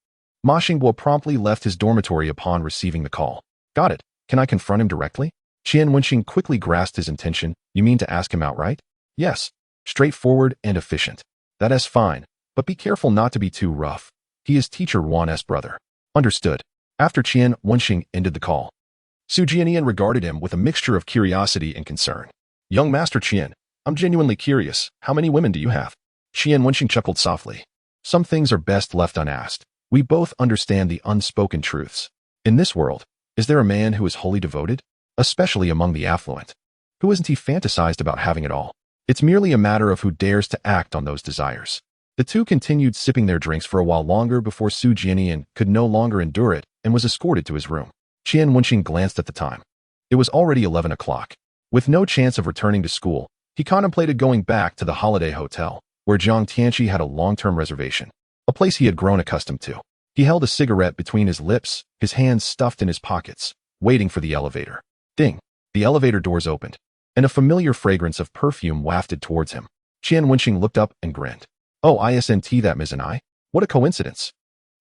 Ma Xinghua promptly left his dormitory upon receiving the call. Got it. Can I confront him directly? Qian Wenxing quickly grasped his intention. You mean to ask him outright? Yes. Straightforward and efficient. That is fine, but be careful not to be too rough. He is teacher Wan's brother. Understood. After Qian Wenxing ended the call, Su Jianian regarded him with a mixture of curiosity and concern. Young Master Qian, I'm genuinely curious. How many women do you have? Qian Wenxing chuckled softly. Some things are best left unasked. We both understand the unspoken truths. In this world, is there a man who is wholly devoted? Especially among the affluent. Who isn't he fantasized about having it all? It's merely a matter of who dares to act on those desires. The two continued sipping their drinks for a while longer before Su Jianian could no longer endure it and was escorted to his room. Qian Wenxing glanced at the time. It was already 11 o'clock. With no chance of returning to school, he contemplated going back to the holiday hotel, where Zhang Tianqi had a long-term reservation, a place he had grown accustomed to. He held a cigarette between his lips, his hands stuffed in his pockets, waiting for the elevator. Ding! The elevator doors opened, and a familiar fragrance of perfume wafted towards him. Qian Wenxing looked up and grinned. Oh, isn't that Ms. Ni? What a coincidence.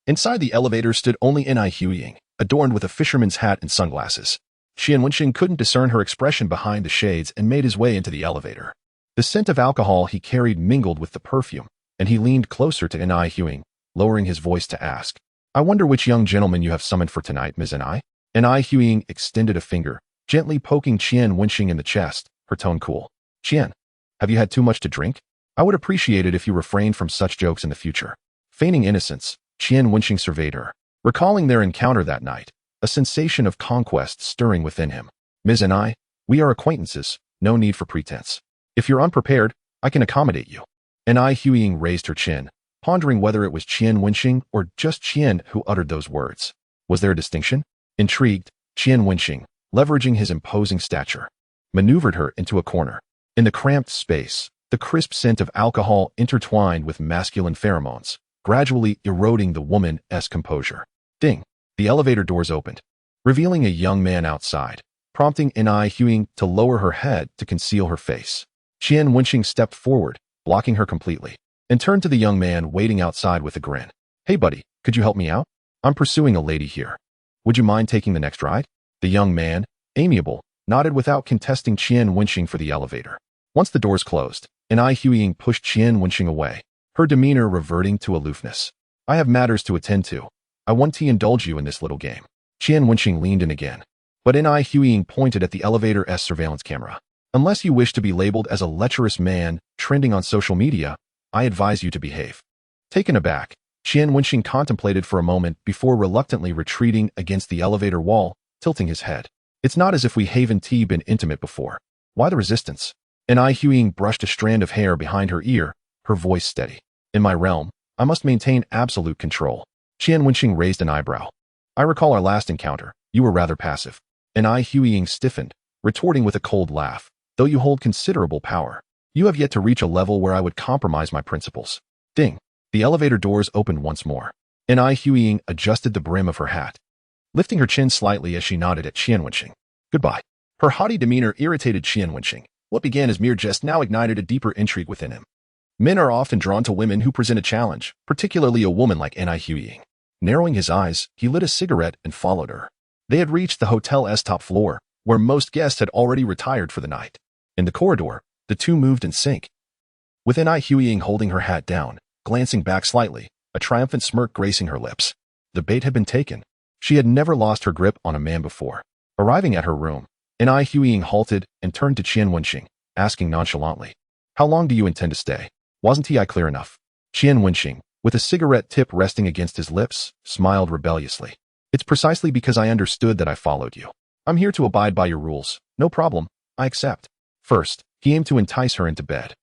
Inside the elevator stood only Ni Huying, adorned with a fisherman's hat and sunglasses. Qian Wenxing couldn't discern her expression behind the shades and made his way into the elevator. The scent of alcohol he carried mingled with the perfume, and he leaned closer to Ni Huying, lowering his voice to ask, I wonder which young gentleman you have summoned for tonight, Ms. Ni? Ni Huying extended a finger, gently poking Qian Wenxing in the chest, her tone cool. Qian, have you had too much to drink? I would appreciate it if you refrained from such jokes in the future. Feigning innocence, Qian Wenxing surveyed her, recalling their encounter that night, a sensation of conquest stirring within him. Ms. Ni, we are acquaintances, no need for pretense. If you're unprepared, I can accommodate you. Ni Huying raised her chin, pondering whether it was Qian Wenxing or just Qian who uttered those words. Was there a distinction? Intrigued, Qian Wenxing, leveraging his imposing stature, maneuvered her into a corner. In the cramped space, the crisp scent of alcohol intertwined with masculine pheromones, gradually eroding the woman's composure. Ding! The elevator doors opened, revealing a young man outside, prompting Ni Huying to lower her head to conceal her face. Qian Wenxing stepped forward, blocking her completely, and turned to the young man waiting outside with a grin. Hey buddy, could you help me out? I'm pursuing a lady here. Would you mind taking the next ride? The young man, amiable, nodded without contesting Qian Wenxing for the elevator. Once the doors closed, Ni Huying pushed Qian Wenxing away, her demeanor reverting to aloofness. I have matters to attend to. I want to indulge you in this little game. Qian Wenxing leaned in again, but Ni Huying pointed at the elevator's surveillance camera. Unless you wish to be labeled as a lecherous man trending on social media, I advise you to behave. Taken aback, Qian Wenxing contemplated for a moment before reluctantly retreating against the elevator wall, tilting his head. It's not as if we haven't been intimate before. Why the resistance? Ni Huying brushed a strand of hair behind her ear, her voice steady. In my realm, I must maintain absolute control. Qian Wenxing raised an eyebrow. I recall our last encounter. You were rather passive. Ni Huying stiffened, retorting with a cold laugh. Though you hold considerable power, you have yet to reach a level where I would compromise my principles. Ding! The elevator doors opened once more. Ni Huying adjusted the brim of her hat, lifting her chin slightly as she nodded at Qian Wenxing. Goodbye. Her haughty demeanor irritated Qian Wenxing. What began as mere jest now ignited a deeper intrigue within him. Men are often drawn to women who present a challenge, particularly a woman like Ni Huying. Narrowing his eyes, he lit a cigarette and followed her. They had reached the hotel's top floor, where most guests had already retired for the night. In the corridor, the two moved in sync, with Ni Huying holding her hat down, glancing back slightly, a triumphant smirk gracing her lips. The bait had been taken. She had never lost her grip on a man before. Arriving at her room, Ni Huying halted and turned to Qian Wenxing, asking nonchalantly, How long do you intend to stay? Wasn't he clear enough? Qian Wenxing, with a cigarette tip resting against his lips, smiled rebelliously. It's precisely because I understood that I followed you. I'm here to abide by your rules. No problem. I accept. First, he aimed to entice her into bed.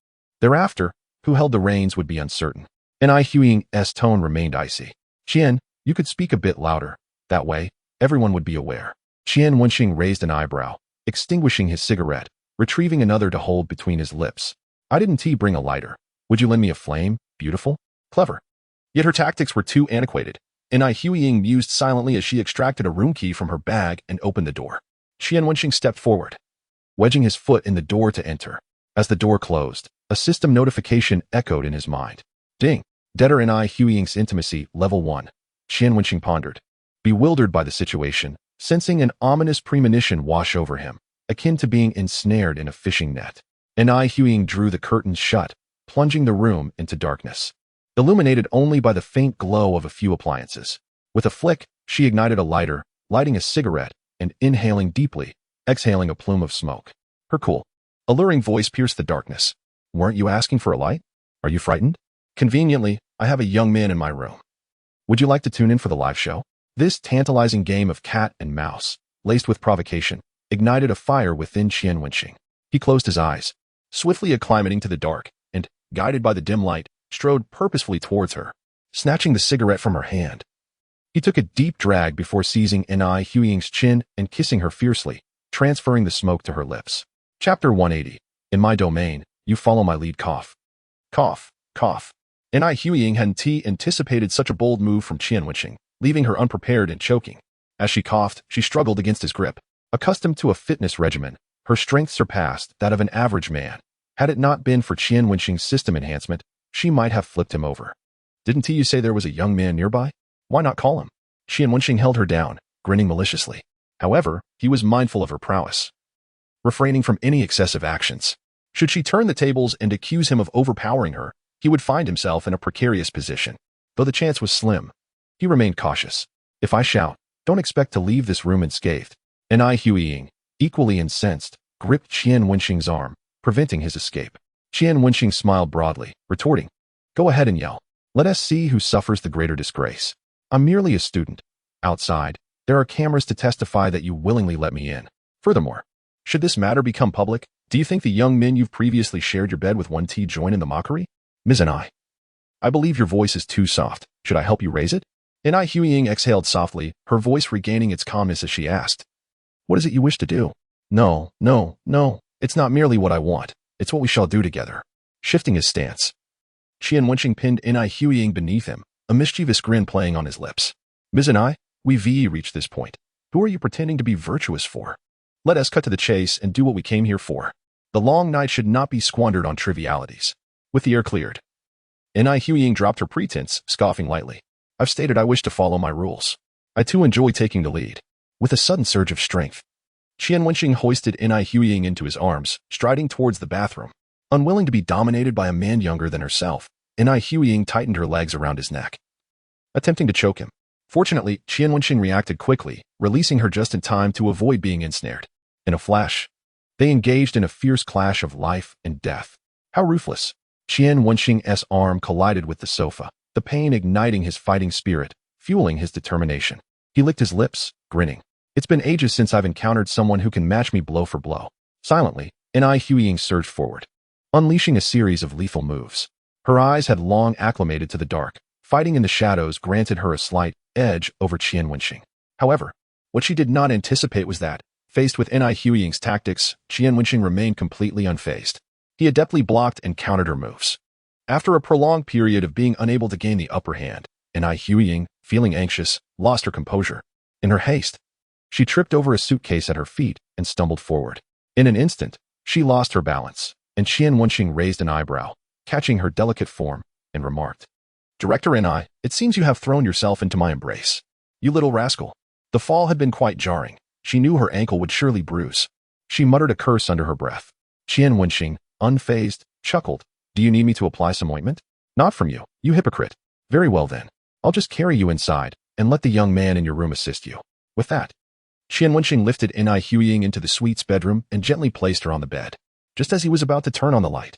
Thereafter, who held the reins would be uncertain. N.I. Huiying's tone remained icy. Qian, you could speak a bit louder. That way, everyone would be aware. Qian Wenxing raised an eyebrow, extinguishing his cigarette, retrieving another to hold between his lips. I didn't bring a lighter. Would you lend me a flame, beautiful? Clever. Yet her tactics were too antiquated. N.I. Huiying mused silently as she extracted a room key from her bag and opened the door. Qian Wenxing stepped forward, wedging his foot in the door to enter. As the door closed, a system notification echoed in his mind. Ding. Deader N.I. Huiying's intimacy, level 1. Qian Wenxing pondered, bewildered by the situation, sensing an ominous premonition wash over him, akin to being ensnared in a fishing net. N.I. Huiying drew the curtains shut, plunging the room into darkness, illuminated only by the faint glow of a few appliances. With a flick, she ignited a lighter, lighting a cigarette, and inhaling deeply, exhaling a plume of smoke. Her cool, alluring voice pierced the darkness. Weren't you asking for a light? Are you frightened? Conveniently, I have a young man in my room. Would you like to tune in for the live show? This tantalizing game of cat and mouse, laced with provocation, ignited a fire within Qian Wenxing. He closed his eyes, swiftly acclimating to the dark, and, guided by the dim light, strode purposefully towards her, snatching the cigarette from her hand. He took a deep drag before seizing N.I. Huiying's chin and kissing her fiercely, transferring the smoke to her lips. Chapter 180. In my domain, you follow my lead. Cough. Cough. Cough. N.I. Huiying hadn't anticipated such a bold move from Qian Wenxing, leaving her unprepared and choking. As she coughed, she struggled against his grip. Accustomed to a fitness regimen, her strength surpassed that of an average man. Had it not been for Qian Wenxing's system enhancement, she might have flipped him over. Didn't you say there was a young man nearby? Why not call him? Qian Wenxing held her down, grinning maliciously. However, he was mindful of her prowess, refraining from any excessive actions. Should she turn the tables and accuse him of overpowering her, he would find himself in a precarious position. Though the chance was slim, he remained cautious. If I shout, don't expect to leave this room unscathed. N.I. Huiying, equally incensed, gripped Qian Wenxing's arm, preventing his escape. Qian Wenxing smiled broadly, retorting, go ahead and yell. Let us see who suffers the greater disgrace. I'm merely a student. Outside, there are cameras to testify that you willingly let me in. Furthermore, should this matter become public, do you think the young men you've previously shared your bed with join in the mockery? Ms. N.I. I believe your voice is too soft. Should I help you raise it? N.I. Huiying exhaled softly, her voice regaining its calmness as she asked, what is it you wish to do? No, no, no. It's not merely what I want. It's what we shall do together. Shifting his stance, Qian Wenxing pinned N.I. Huiying beneath him, a mischievous grin playing on his lips. Ms. N.I., we've reached this point. Who are you pretending to be virtuous for? Let us cut to the chase and do what we came here for. The long night should not be squandered on trivialities. With the air cleared, N.I. Huiying dropped her pretense, scoffing lightly. I've stated I wish to follow my rules. I too enjoy taking the lead. With a sudden surge of strength, Qian Wenxing hoisted N.I. Huiying into his arms, striding towards the bathroom. Unwilling to be dominated by a man younger than herself, N.I. Huiying tightened her legs around his neck, attempting to choke him. Fortunately, Qian Wenxing reacted quickly, releasing her just in time to avoid being ensnared. In a flash, they engaged in a fierce clash of life and death. How ruthless! Qian Wenxing's arm collided with the sofa, the pain igniting his fighting spirit, fueling his determination. He licked his lips, grinning. It's been ages since I've encountered someone who can match me blow for blow. Silently, N.I. Huiying surged forward, unleashing a series of lethal moves. Her eyes had long acclimated to the dark. Fighting in the shadows granted her a slight edge over Qian Wenxing. However, what she did not anticipate was that, faced with N.I. Huiying's tactics, Qian Wenxing remained completely unfazed. He adeptly blocked and countered her moves. After a prolonged period of being unable to gain the upper hand, N.I. Huiying, feeling anxious, lost her composure. In her haste, she tripped over a suitcase at her feet and stumbled forward. In an instant, she lost her balance, and Qian Wenxing raised an eyebrow, catching her delicate form, and remarked, Director N.I., it seems you have thrown yourself into my embrace. You little rascal. The fall had been quite jarring. She knew her ankle would surely bruise. She muttered a curse under her breath. Qian Wenxing, unfazed, chuckled. Do you need me to apply some ointment? Not from you, you hypocrite. Very well then. I'll just carry you inside, and let the young man in your room assist you. With that, Qian Wenxing lifted N.I. Huiying into the suite's bedroom and gently placed her on the bed. Just as he was about to turn on the light,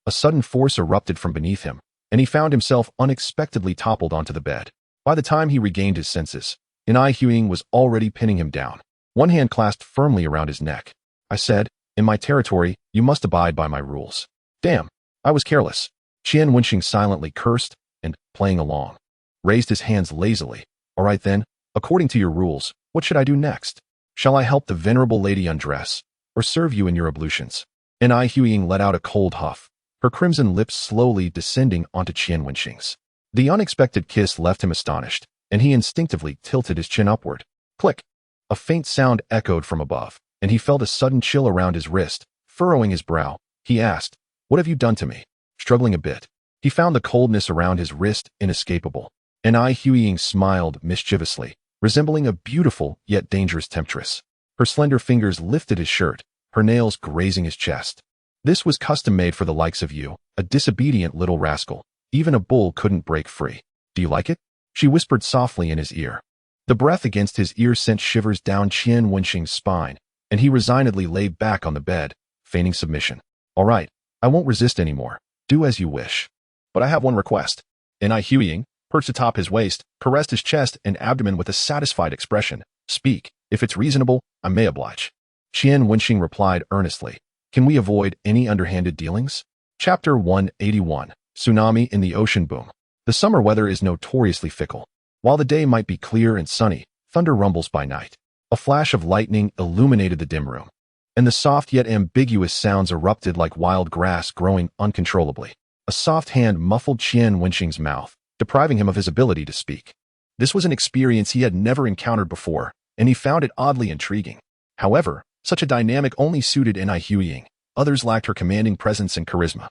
A sudden force erupted from beneath him, and he found himself unexpectedly toppled onto the bed. By the time he regained his senses, Inai Huiying was already pinning him down, one hand clasped firmly around his neck. I said, in my territory, you must abide by my rules. Damn, I was careless. Qian Wenxing silently cursed and, playing along, raised his hands lazily. All right then, according to your rules, what should I do next? Shall I help the venerable lady undress, or serve you in your ablutions? Inai Huiying let out a cold huff, her crimson lips slowly descending onto Qian Wenxing's. The unexpected kiss left him astonished, and he instinctively tilted his chin upward. Click! A faint sound echoed from above, and he felt a sudden chill around his wrist. Furrowing his brow, he asked, "What have you done to me?" Struggling a bit, he found the coldness around his wrist inescapable. Inai Huiying smiled mischievously, resembling a beautiful yet dangerous temptress. Her slender fingers lifted his shirt, her nails grazing his chest. This was custom-made for the likes of you, a disobedient little rascal. Even a bull couldn't break free. Do you like it? She whispered softly in his ear. The breath against his ear sent shivers down Qian Wenxing's spine, and he resignedly lay back on the bed, feigning submission. All right, I won't resist anymore. Do as you wish. But I have one request. Inai Huiying, perched atop his waist, caressed his chest and abdomen with a satisfied expression. Speak. If it's reasonable, I may oblige. Qian Wenxing replied earnestly. Can we avoid any underhanded dealings? Chapter 181. Tsunami in the Ocean Boom. The summer weather is notoriously fickle. While the day might be clear and sunny, thunder rumbles by night. A flash of lightning illuminated the dim room, and the soft yet ambiguous sounds erupted like wild grass growing uncontrollably. A soft hand muffled Qian Wenxing's mouth, depriving him of his ability to speak. This was an experience he had never encountered before, and he found it oddly intriguing. However, such a dynamic only suited Inai Huiying. Others lacked her commanding presence and charisma.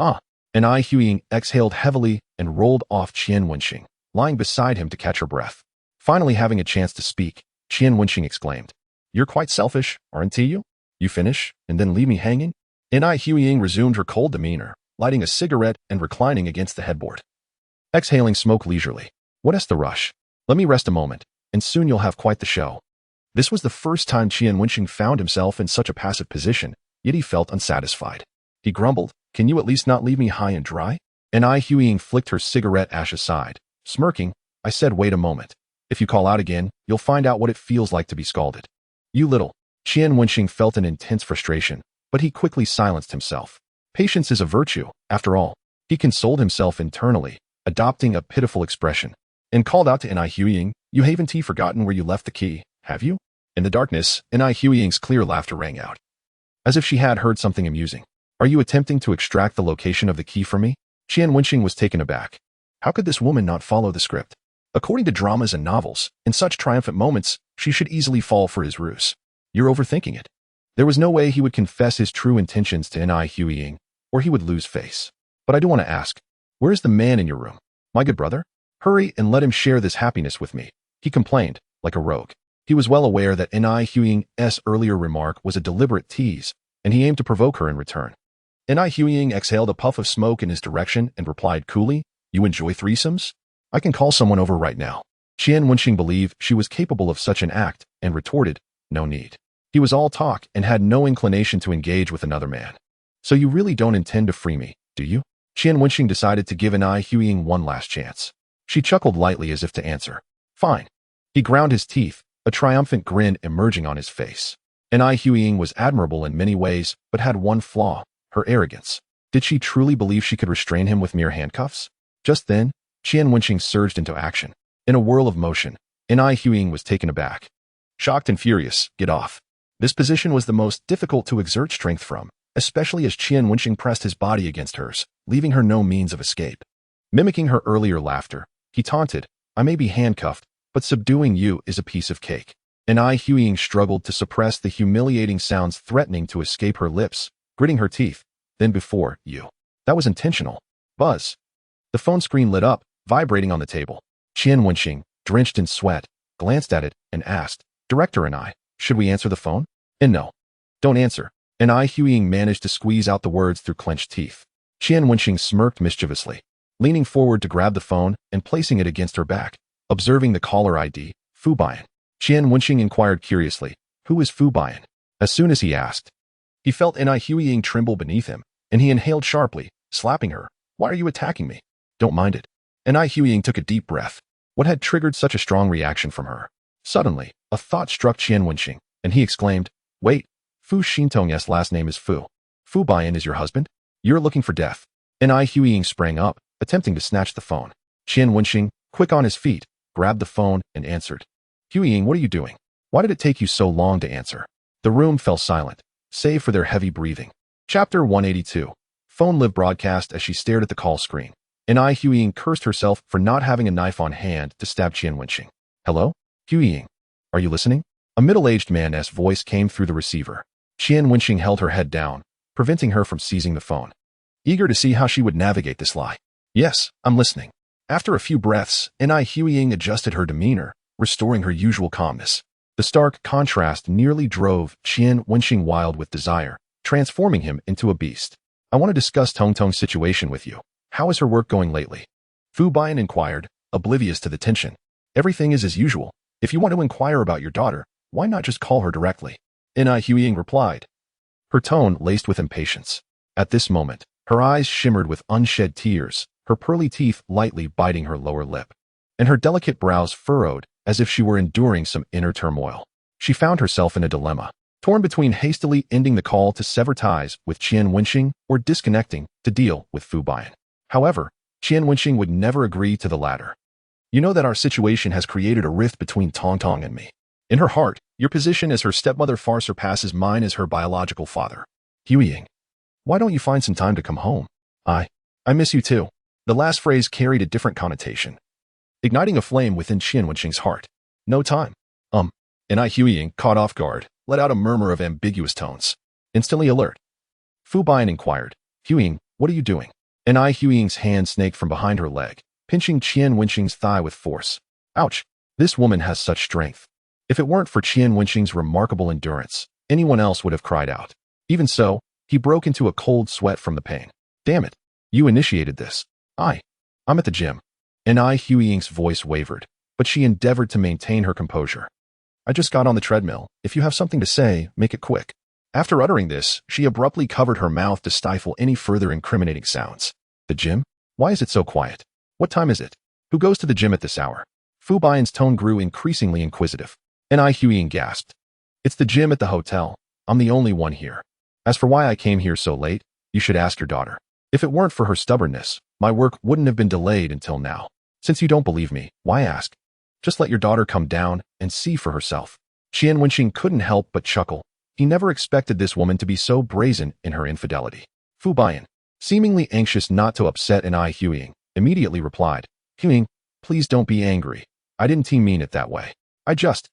Inai Huiying exhaled heavily and rolled off Qian Wenxing, lying beside him to catch her breath. Finally having a chance to speak, Qian Wenxing exclaimed, "You're quite selfish, aren't you? You finish, and then leave me hanging?" Inai Huiying resumed her cold demeanor, lighting a cigarette and reclining against the headboard. Exhaling smoke leisurely. What's the rush? Let me rest a moment, and soon you'll have quite the show. This was the first time Qian Wenxing found himself in such a passive position, yet he felt unsatisfied. He grumbled, "Can you at least not leave me high and dry?" Inai Huiying flicked her cigarette ash aside. Smirking, I said, "Wait a moment. If you call out again, you'll find out what it feels like to be scalded." You little. Qian Wenxing felt an intense frustration, but he quickly silenced himself. Patience is a virtue, after all. He consoled himself internally, adopting a pitiful expression, and called out to Inai Huiying, "You haven't forgotten where you left the key, have you?" In the darkness, Inai Huiying's clear laughter rang out, as if she had heard something amusing. "Are you attempting to extract the location of the key from me?" Qian Wenxing was taken aback. How could this woman not follow the script? According to dramas and novels, in such triumphant moments, she should easily fall for his ruse. You're overthinking it. There was no way he would confess his true intentions to Inai Huiying, or he would lose face. But I do want to ask, where is the man in your room? My good brother? Hurry and let him share this happiness with me. He complained, like a rogue. He was well aware that Inai Huiying's earlier remark was a deliberate tease, and he aimed to provoke her in return. Inai Huiying exhaled a puff of smoke in his direction and replied coolly, "You enjoy threesomes? I can call someone over right now." Qian Wenxing believed she was capable of such an act and retorted, "No need." He was all talk and had no inclination to engage with another man. "So you really don't intend to free me, do you?" Qian Wenxing decided to give Inai Huiying one last chance. She chuckled lightly as if to answer, "Fine." He ground his teeth, a triumphant grin emerging on his face. Inai Huiying was admirable in many ways, but had one flaw, her arrogance. Did she truly believe she could restrain him with mere handcuffs? Just then, Qian Wenxing surged into action. In a whirl of motion, Inai Huiying was taken aback. Shocked and furious, "Get off." This position was the most difficult to exert strength from, especially as Qian Wenxing pressed his body against hers, leaving her no means of escape. Mimicking her earlier laughter, he taunted, "I may be handcuffed, but subduing you is a piece of cake." Inai Huiying struggled to suppress the humiliating sounds threatening to escape her lips, gritting her teeth. "Then before you." That was intentional. Buzz. The phone screen lit up, vibrating on the table. Qian Wenxing, drenched in sweat, glanced at it and asked, "Director and I, should we answer the phone?" "And no. Don't answer." Inai Huiying managed to squeeze out the words through clenched teeth. Qian Wenxing smirked mischievously, leaning forward to grab the phone and placing it against her back. Observing the caller ID, Fu Bian, Qian Wenxing inquired curiously, "Who is Fu Bian?" As soon as he asked, he felt Inai Huiying tremble beneath him, and he inhaled sharply, slapping her. Why are you attacking me? Don't mind it. And Huiying took a deep breath. What had triggered such a strong reaction from her? Suddenly, a thought struck Qian Wenxing, and he exclaimed, Wait, Fu Xintong's last name is Fu. Fu Baiyan is your husband? You're looking for death. And Huiying sprang up, attempting to snatch the phone. Qian Wenxing, quick on his feet, grabbed the phone and answered. Huiying, what are you doing? Why did it take you so long to answer? The room fell silent, save for their heavy breathing. Chapter 182. Phone live broadcast as she stared at the call screen. And Huiying cursed herself for not having a knife on hand to stab Qian Wenxing. Hello? Huiying, are you listening? A middle-aged man's voice came through the receiver. Qian Wenxing held her head down, preventing her from seizing the phone. Eager to see how she would navigate this lie. Yes, I'm listening. After a few breaths, Huiying adjusted her demeanor, restoring her usual calmness. The stark contrast nearly drove Qian Wenxing wild with desire, transforming him into a beast. I want to discuss Tongtong's situation with you. How is her work going lately? Fu Baiyan inquired, oblivious to the tension. Everything is as usual. If you want to inquire about your daughter, why not just call her directly? Huiying replied, her tone laced with impatience. At this moment, her eyes shimmered with unshed tears, her pearly teeth lightly biting her lower lip, and her delicate brows furrowed as if she were enduring some inner turmoil. She found herself in a dilemma, torn between hastily ending the call to sever ties with Qian Wenxing or disconnecting to deal with Fu Baiyan. However, Qian Wenxing would never agree to the latter. You know that our situation has created a rift between Tongtong and me. In her heart, your position as her stepmother far surpasses mine as her biological father. Huiying, why don't you find some time to come home? I miss you too. The last phrase carried a different connotation, igniting a flame within Qian Wenxing's heart. No time. And Huiying, caught off guard, let out a murmur of ambiguous tones. Instantly alert. Fu Baiyan inquired, Huiying, what are you doing? And Huiying's hand snaked from behind her leg, pinching Qian Wenxing's thigh with force. Ouch! This woman has such strength. If it weren't for Qian Wenxing's remarkable endurance, anyone else would have cried out. Even so, he broke into a cold sweat from the pain. Damn it! You initiated this. I'm at the gym. And Huiying's voice wavered, but she endeavored to maintain her composure. I just got on the treadmill. If you have something to say, make it quick. After uttering this, she abruptly covered her mouth to stifle any further incriminating sounds. The gym? Why is it so quiet? What time is it? Who goes to the gym at this hour? Fu Baiyan's tone grew increasingly inquisitive. And Huiying gasped. It's the gym at the hotel. I'm the only one here. As for why I came here so late, you should ask your daughter. If it weren't for her stubbornness, my work wouldn't have been delayed until now. Since you don't believe me, why ask? Just let your daughter come down and see for herself. Qian Wenxing couldn't help but chuckle. He never expected this woman to be so brazen in her infidelity. Fu Baiyan, seemingly anxious not to upset Huiying, immediately replied, Huiying, please don't be angry. I didn't mean it that way. I just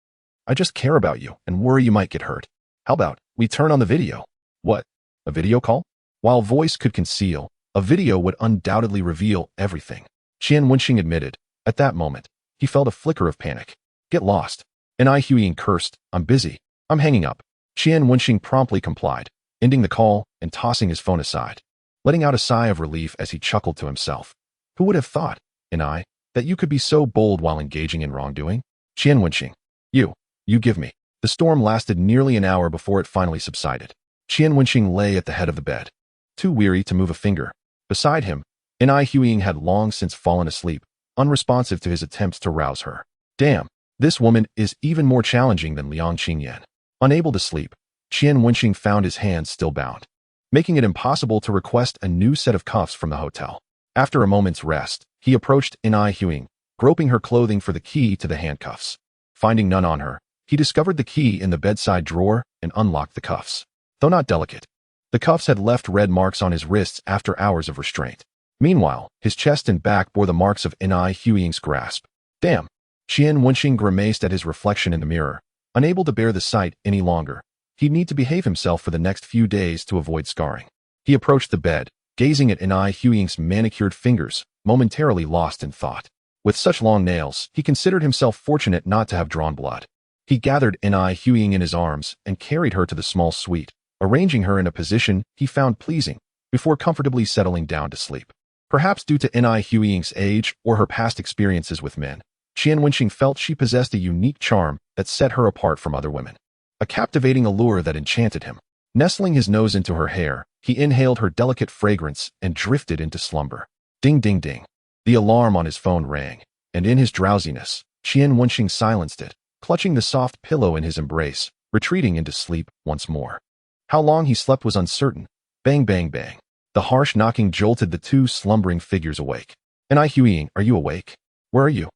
care about you and worry you might get hurt. How about we turn on the video? What? A video call? While voice could conceal, a video would undoubtedly reveal everything. Qian Wenxing admitted. At that moment, he felt a flicker of panic. Get lost. And Huiying cursed, I'm busy. I'm hanging up. Qian Wenxing promptly complied, ending the call and tossing his phone aside, letting out a sigh of relief as he chuckled to himself. Who would have thought, that you could be so bold while engaging in wrongdoing? Qian Wenxing, you give me. The storm lasted nearly an hour before it finally subsided. Qian Wenxing lay at the head of the bed, too weary to move a finger. Beside him, Huiying had long since fallen asleep, unresponsive to his attempts to rouse her. Damn, this woman is even more challenging than Liang Qingyan. Unable to sleep, Qian Wenxing found his hands still bound, making it impossible to request a new set of cuffs from the hotel. After a moment's rest, he approached Huiying, groping her clothing for the key to the handcuffs. Finding none on her, he discovered the key in the bedside drawer and unlocked the cuffs. Though not delicate, the cuffs had left red marks on his wrists after hours of restraint. Meanwhile, his chest and back bore the marks of Huiying's grasp. Damn! Qian Wenxing grimaced at his reflection in the mirror. Unable to bear the sight any longer, he'd need to behave himself for the next few days to avoid scarring. He approached the bed, gazing at Huiying's manicured fingers, momentarily lost in thought. With such long nails, he considered himself fortunate not to have drawn blood. He gathered Huiying in his arms and carried her to the small suite, arranging her in a position he found pleasing, before comfortably settling down to sleep. Perhaps due to Huiying's age or her past experiences with men, Qian Wenxing felt she possessed a unique charm that set her apart from other women. A captivating allure that enchanted him. Nestling his nose into her hair, He inhaled her delicate fragrance and drifted into slumber. Ding ding ding. The alarm on his phone rang, and in his drowsiness, Qian Wenxing silenced it, clutching the soft pillow in his embrace, retreating into sleep once more. How long he slept was uncertain. Bang bang bang. The harsh knocking jolted the two slumbering figures awake. "And Huiying, are you awake? Where are you?"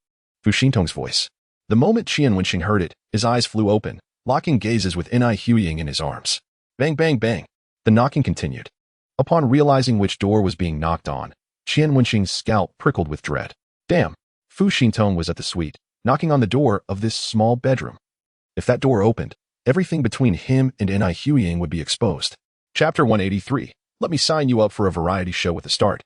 Fu Xintong's voice. The moment Qian Wenxing heard it, his eyes flew open, locking gazes with Huiying in his arms. Bang bang bang. The knocking continued. Upon realizing which door was being knocked on, Qian Wenxing's scalp prickled with dread. Damn. Fu Xintong was at the suite, knocking on the door of this small bedroom. If that door opened, everything between him and Huiying would be exposed. Chapter 183. Let me sign you up for a variety show with a start.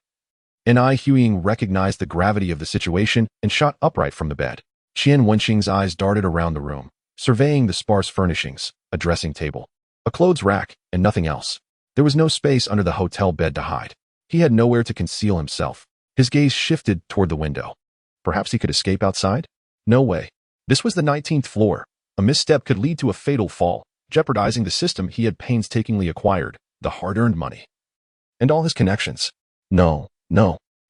Huiying recognized the gravity of the situation and shot upright from the bed. Qian Wenxing's eyes darted around the room, surveying the sparse furnishings, a dressing table, a clothes rack, and nothing else. There was no space under the hotel bed to hide. He had nowhere to conceal himself. His gaze shifted toward the window. Perhaps he could escape outside? No way. This was the 19th floor. A misstep could lead to a fatal fall, jeopardizing the system he had painstakingly acquired, the hard-earned money. And all his connections. No.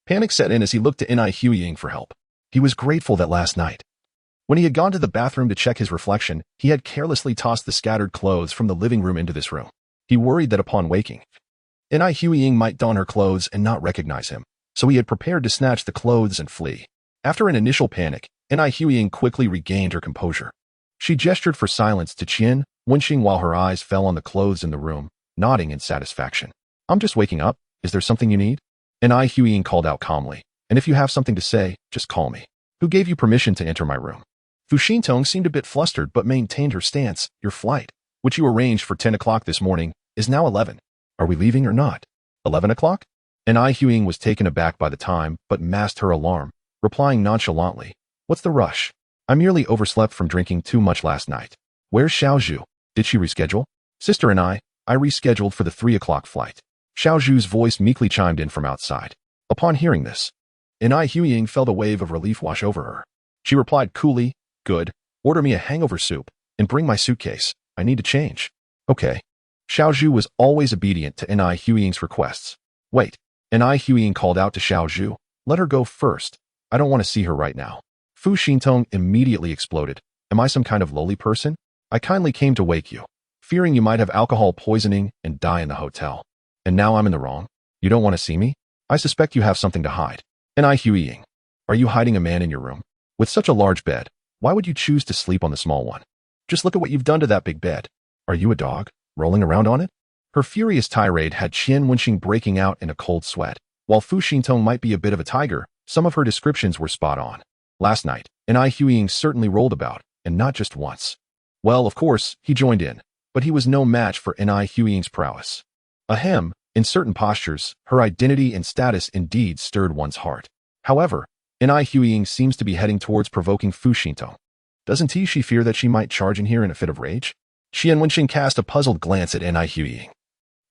Panic set in as he looked to Huiying for help. He was grateful that last night, when he had gone to the bathroom to check his reflection, he had carelessly tossed the scattered clothes from the living room into this room. He worried that upon waking, Huiying might don her clothes and not recognize him, so he had prepared to snatch the clothes and flee. After an initial panic, Huiying quickly regained her composure. She gestured for silence to Qian Wenxing while her eyes fell on the clothes in the room, nodding in satisfaction. "I'm just waking up. Is there something you need?" Huiying called out calmly. "And if you have something to say, just call me." "Who gave you permission to enter my room?" Fu Xintong seemed a bit flustered but maintained her stance. "Your flight, which you arranged for 10 o'clock this morning, is now 11. Are we leaving or not?" 11 o'clock? Huiying was taken aback by the time but masked her alarm, replying nonchalantly, "What's the rush? I merely overslept from drinking too much last night." "Where's Xiaozhu? Did she reschedule?" "Sister and I rescheduled for the 3 o'clock flight." Xiaozhu's voice meekly chimed in from outside. Upon hearing this, Huiying felt a wave of relief wash over her. She replied coolly, "Good. Order me a hangover soup and bring my suitcase. I need to change." "Okay." Xiaozhu was always obedient to Huiying's requests. "Wait." Huiying called out to Xiaozhu, "Let her go first. I don't want to see her right now." Fu Xintong immediately exploded. "Am I some kind of lowly person? I kindly came to wake you, fearing you might have alcohol poisoning and die in the hotel. And now I'm in the wrong? You don't want to see me? I suspect you have something to hide." Huiying, "Are you hiding a man in your room? With such a large bed, why would you choose to sleep on the small one? Just look at what you've done to that big bed. Are you a dog, rolling around on it?" Her furious tirade had Qian Wenxing breaking out in a cold sweat. While Fu Xintong might be a bit of a tiger, some of her descriptions were spot on. Last night, Huiying certainly rolled about, and not just once. Well, of course, he joined in, but he was no match for Huiying's prowess. Ahem, in certain postures, her identity and status indeed stirred one's heart. However, Huiying seems to be heading towards provoking Fu Xintong. Doesn't she fear that she might charge in here in a fit of rage? Qian Wenxing cast a puzzled glance at Huiying,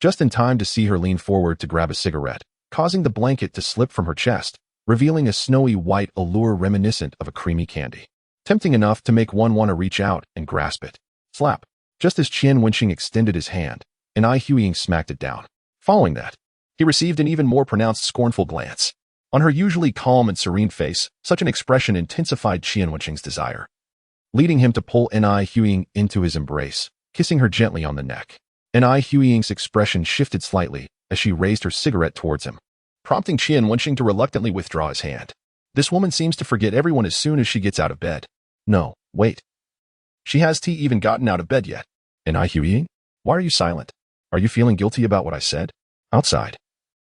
just in time to see her lean forward to grab a cigarette, causing the blanket to slip from her chest, revealing a snowy white allure reminiscent of a creamy candy. Tempting enough to make one want to reach out and grasp it. Slap. Just as Qian Wenxing extended his hand, Huiying smacked it down. Following that, he received an even more pronounced scornful glance. On her usually calm and serene face, such an expression intensified Qian Wenxing's desire, leading him to pull Huiying into his embrace, kissing her gently on the neck. Huiying's expression shifted slightly as she raised her cigarette towards him, prompting Qian Wenxing to reluctantly withdraw his hand. This woman seems to forget everyone as soon as she gets out of bed. No, wait. She has tea even gotten out of bed yet? Huiying, why are you silent? Are you feeling guilty about what I said? Outside.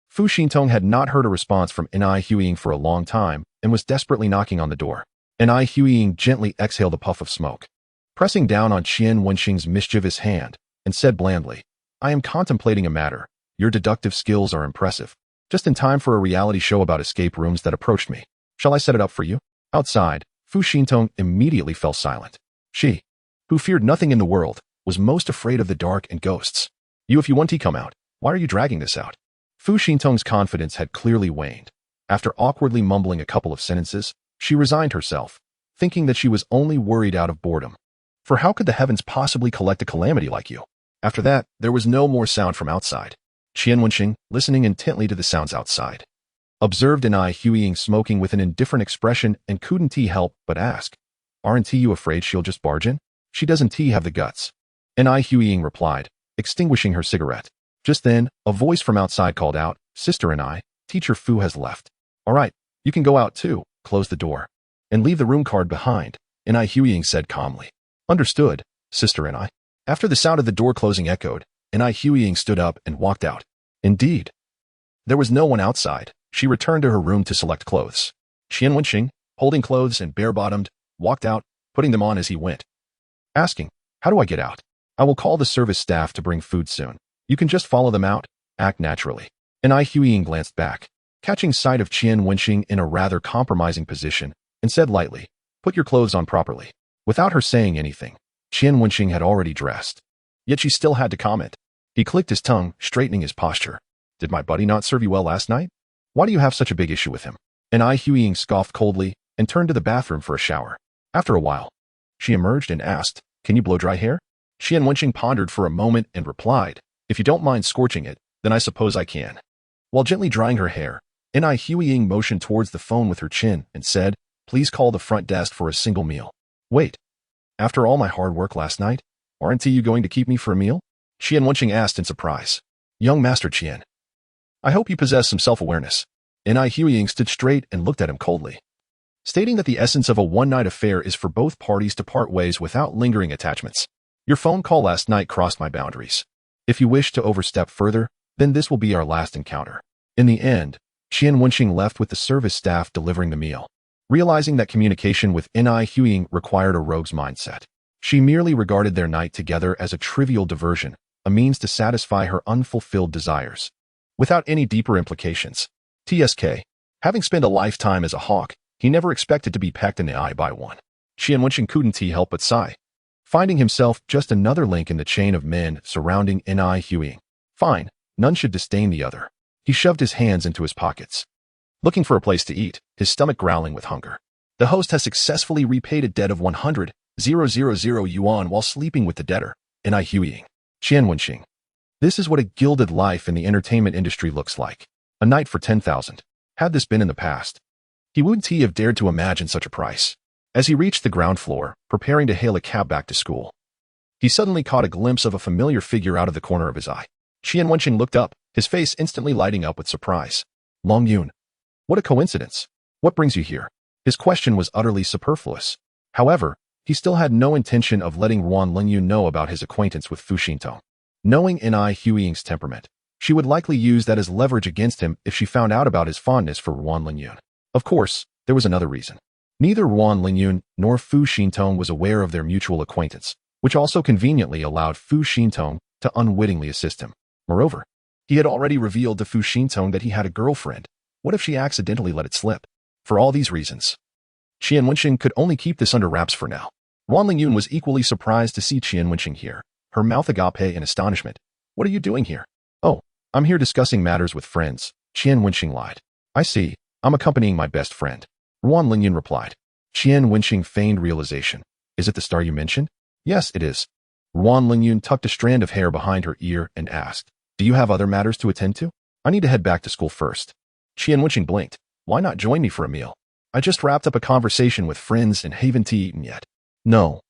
Fu Xintong had not heard a response from Huiying for a long time and was desperately knocking on the door. Huiying gently exhaled a puff of smoke, pressing down on Qian Wenxing's mischievous hand, and said blandly, "I am contemplating a matter. Your deductive skills are impressive. Just in time for a reality show about escape rooms that approached me. Shall I set it up for you?" Outside, Fu Xintong immediately fell silent. She, who feared nothing in the world, was most afraid of the dark and ghosts. If you want to come out, why are you dragging this out?" Fu Xintong's confidence had clearly waned. After awkwardly mumbling a couple of sentences, she resigned herself, thinking that she was only worried out of boredom. For how could the heavens possibly collect a calamity like you? After that, there was no more sound from outside. Qian Wenxing, listening intently to the sounds outside, observed Ai Huiying smoking with an indifferent expression and couldn't he help but ask, "Aren't you afraid she'll just barge in? She doesn't have the guts." Ai Huiying replied, extinguishing her cigarette. Just then, a voice from outside called out, "Sister Ai, Teacher Fu has left. All right, you can go out too, close the door, and leave the room card behind," Ai Huiying said calmly. "Understood, Sister Ai." After the sound of the door closing echoed, Ai Huiying stood up and walked out. Indeed, there was no one outside. She returned to her room to select clothes. Qian Wenxing, holding clothes and bare-bottomed, walked out, putting them on as he went, asking, "How do I get out?" "I will call the service staff to bring food soon. You can just follow them out, act naturally." Ai Huiying glanced back, catching sight of Qian Wenxing in a rather compromising position, and said lightly, "Put your clothes on properly." Without her saying anything, Qian Wenxing had already dressed. Yet she still had to comment. He clicked his tongue, straightening his posture. "Did my buddy not serve you well last night? Why do you have such a big issue with him?" Ai Huiying scoffed coldly and turned to the bathroom for a shower. After a while, she emerged and asked, "Can you blow dry hair?" Qian Wenxing pondered for a moment and replied, "If you don't mind scorching it, then I suppose I can." While gently drying her hair, Ai Huiying motioned towards the phone with her chin and said, "Please call the front desk for a single meal." "Wait. After all my hard work last night, aren't you going to keep me for a meal?" Qian Wenxing asked in surprise. "Young Master Qian, I hope you possess some self-awareness." Ai Huiying stood straight and looked at him coldly, stating that the essence of a one-night affair is for both parties to part ways without lingering attachments. "Your phone call last night crossed my boundaries. If you wish to overstep further, then this will be our last encounter." In the end, Qian Wenxing left with the service staff delivering the meal. Realizing that communication with Ai Huiying required a rogue's mindset, she merely regarded their night together as a trivial diversion, a means to satisfy her unfulfilled desires, without any deeper implications. TSK. Having spent a lifetime as a hawk, he never expected to be pecked in the eye by one. Qian Wenxing couldn't help but sigh, finding himself just another link in the chain of men surrounding Ai Huiying. Fine, none should disdain the other. He shoved his hands into his pockets, looking for a place to eat, his stomach growling with hunger. The host has successfully repaid a debt of 100,000 yuan while sleeping with the debtor, Ai Huiying. Qian Wenxing. This is what a gilded life in the entertainment industry looks like. A night for 10,000. Had this been in the past, he wouldn't have dared to imagine such a price. As he reached the ground floor, preparing to hail a cab back to school, he suddenly caught a glimpse of a familiar figure out of the corner of his eye. Qian Wenxing looked up, his face instantly lighting up with surprise. "Long Yun. What a coincidence. What brings you here?" His question was utterly superfluous. However, he still had no intention of letting Wan Lingyun know about his acquaintance with Fu Xintong. Knowing Ai Huiying's temperament, she would likely use that as leverage against him if she found out about his fondness for Wan Lingyun. Of course, there was another reason. Neither Wan Lingyun nor Fu Xintong was aware of their mutual acquaintance, which also conveniently allowed Fu Xintong to unwittingly assist him. Moreover, he had already revealed to Fu Xintong that he had a girlfriend. What if she accidentally let it slip? For all these reasons, Qian Wenxing could only keep this under wraps for now. Wan Lingyun was equally surprised to see Qian Wenxing here, her mouth agape in astonishment. "What are you doing here?" "Oh, I'm here discussing matters with friends," Qian Wenxing lied. "I see. I'm accompanying my best friend," Wan Lingyun replied. Qian Wenxing feigned realization. "Is it the star you mentioned?" "Yes, it is." Wan Lingyun tucked a strand of hair behind her ear and asked, "Do you have other matters to attend to?" "I need to head back to school first." Qian Wenxing blinked. "Why not join me for a meal? I just wrapped up a conversation with friends and haven't eaten yet." "No.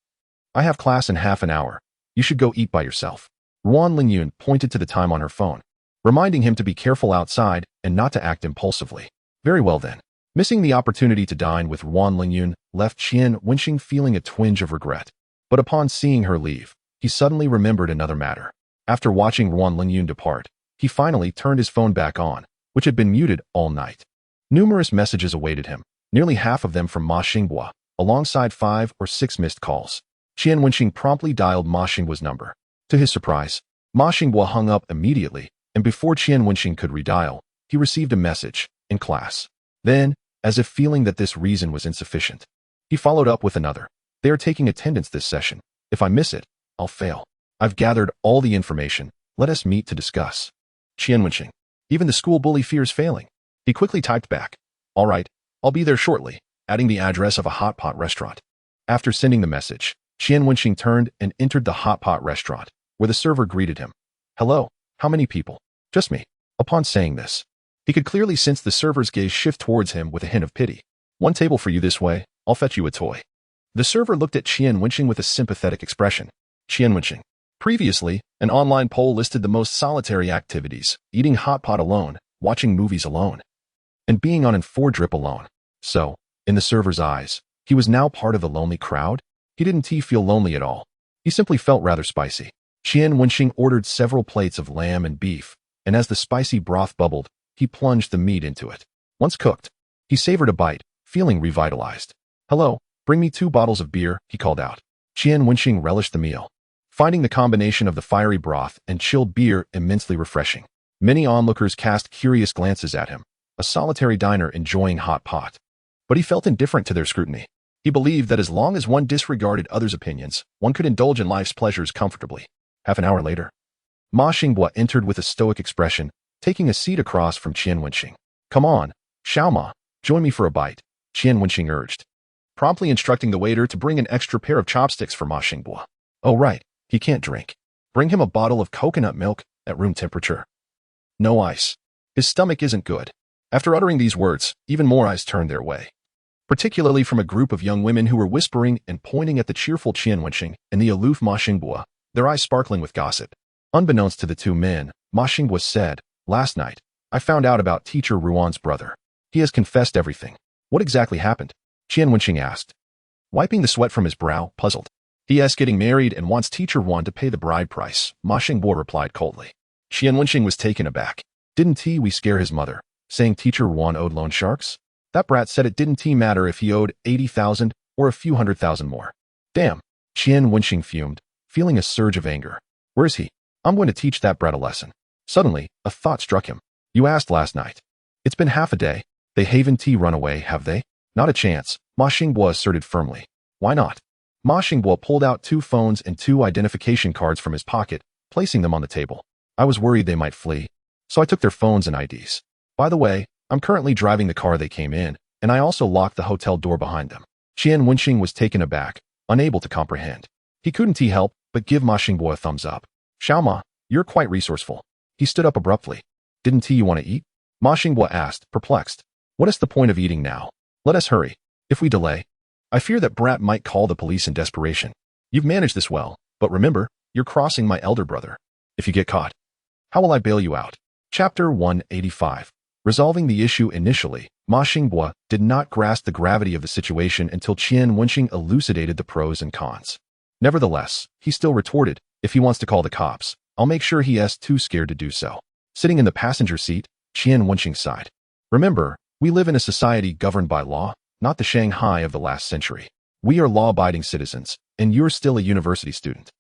I have class in half an hour. You should go eat by yourself." Wan Lingyun pointed to the time on her phone, reminding him to be careful outside and not to act impulsively. Very well then. Missing the opportunity to dine with Wan Lingyun left Qian Wenxing feeling a twinge of regret. But upon seeing her leave, he suddenly remembered another matter. After watching Wan Lingyun depart, he finally turned his phone back on, which had been muted all night. Numerous messages awaited him, nearly half of them from Ma Xinghua, alongside 5 or 6 missed calls. Qian Wenxing promptly dialed Ma Xinghua's number. To his surprise, Ma Xinghua hung up immediately, and before Qian Wenxing could redial, he received a message, "In class." Then, as if feeling that this reason was insufficient, he followed up with another. "They are taking attendance this session. If I miss it, I'll fail. I've gathered all the information. Let us meet to discuss." Qian Wenxing. Even the school bully fears failing. He quickly typed back, "All right, I'll be there shortly," adding the address of a hot pot restaurant. After sending the message, Qian Wenxing turned and entered the hot pot restaurant, where the server greeted him. "Hello, how many people?" Just me. Upon saying this, he could clearly sense the server's gaze shift towards him with a hint of pity. One table for you this way, I'll fetch you a toy. The server looked at Qian Wenxing with a sympathetic expression. Qian Wenxing. Previously, an online poll listed the most solitary activities: eating hot pot alone, watching movies alone, and being on an 4-drip alone. So, in the server's eyes, he was now part of a lonely crowd? He didn't feel lonely at all. He simply felt rather spicy. Qian Wenxing ordered several plates of lamb and beef, and as the spicy broth bubbled, he plunged the meat into it. Once cooked, he savored a bite, feeling revitalized. Hello, bring me 2 bottles of beer, he called out. Qian Wenxing relished the meal, finding the combination of the fiery broth and chilled beer immensely refreshing. Many onlookers cast curious glances at him, a solitary diner enjoying hot pot. But he felt indifferent to their scrutiny. He believed that as long as one disregarded others' opinions, one could indulge in life's pleasures comfortably. Half an hour later, Ma Xinghua entered with a stoic expression, taking a seat across from Qian Wenxing. Come on, Xiaoma, join me for a bite, Qian Wenxing urged, promptly instructing the waiter to bring an extra pair of chopsticks for Ma Xinghua. Oh right, he can't drink. Bring him a bottle of coconut milk at room temperature. No ice. His stomach isn't good. After uttering these words, even more eyes turned their way, particularly from a group of young women who were whispering and pointing at the cheerful Qian Wenxing and the aloof Ma Xinghua, their eyes sparkling with gossip. Unbeknownst to the 2 men, Ma Xinghua said, Last night, I found out about teacher Ruan's brother. He has confessed everything. What exactly happened? Qian Wenxing asked, wiping the sweat from his brow, puzzled. He is getting married and wants teacher Ruan to pay the bride price, Ma Xinghua replied coldly. Qian Wenxing was taken aback. Didn't we scare his mother, saying teacher Ruan owed loan sharks? That brat said it didn't matter if he owed 80,000 or a few 100,000 more. Damn, Qian Wenxing fumed, feeling a surge of anger. Where is he? I'm going to teach that brat a lesson. Suddenly, a thought struck him. You asked last night. It's been half a day. They haven't run away, have they? Not a chance, Ma Xinghua asserted firmly. Why not? Ma Xinghua pulled out 2 phones and 2 identification cards from his pocket, placing them on the table. I was worried they might flee, so I took their phones and IDs. By the way, I'm currently driving the car they came in, and I also locked the hotel door behind them. Qian Wenxing was taken aback, unable to comprehend. He couldn't help but give Ma Xinghua a thumbs up. Xiaoma, you're quite resourceful. He stood up abruptly. Didn't you want to eat? Ma Xinghua asked, perplexed. What is the point of eating now? Let us hurry. If we delay, I fear that brat might call the police in desperation. You've managed this well, but remember, you're crossing my elder brother. If you get caught, how will I bail you out? Chapter 185. Resolving the issue initially, Ma Xinghua did not grasp the gravity of the situation until Qian Wenxing elucidated the pros and cons. Nevertheless, he still retorted, if he wants to call the cops, I'll make sure he is too scared to do so. Sitting in the passenger seat, Qian Wenxing sighed. Remember, we live in a society governed by law, not the Shanghai of the last century. We are law-abiding citizens, and you're still a university student.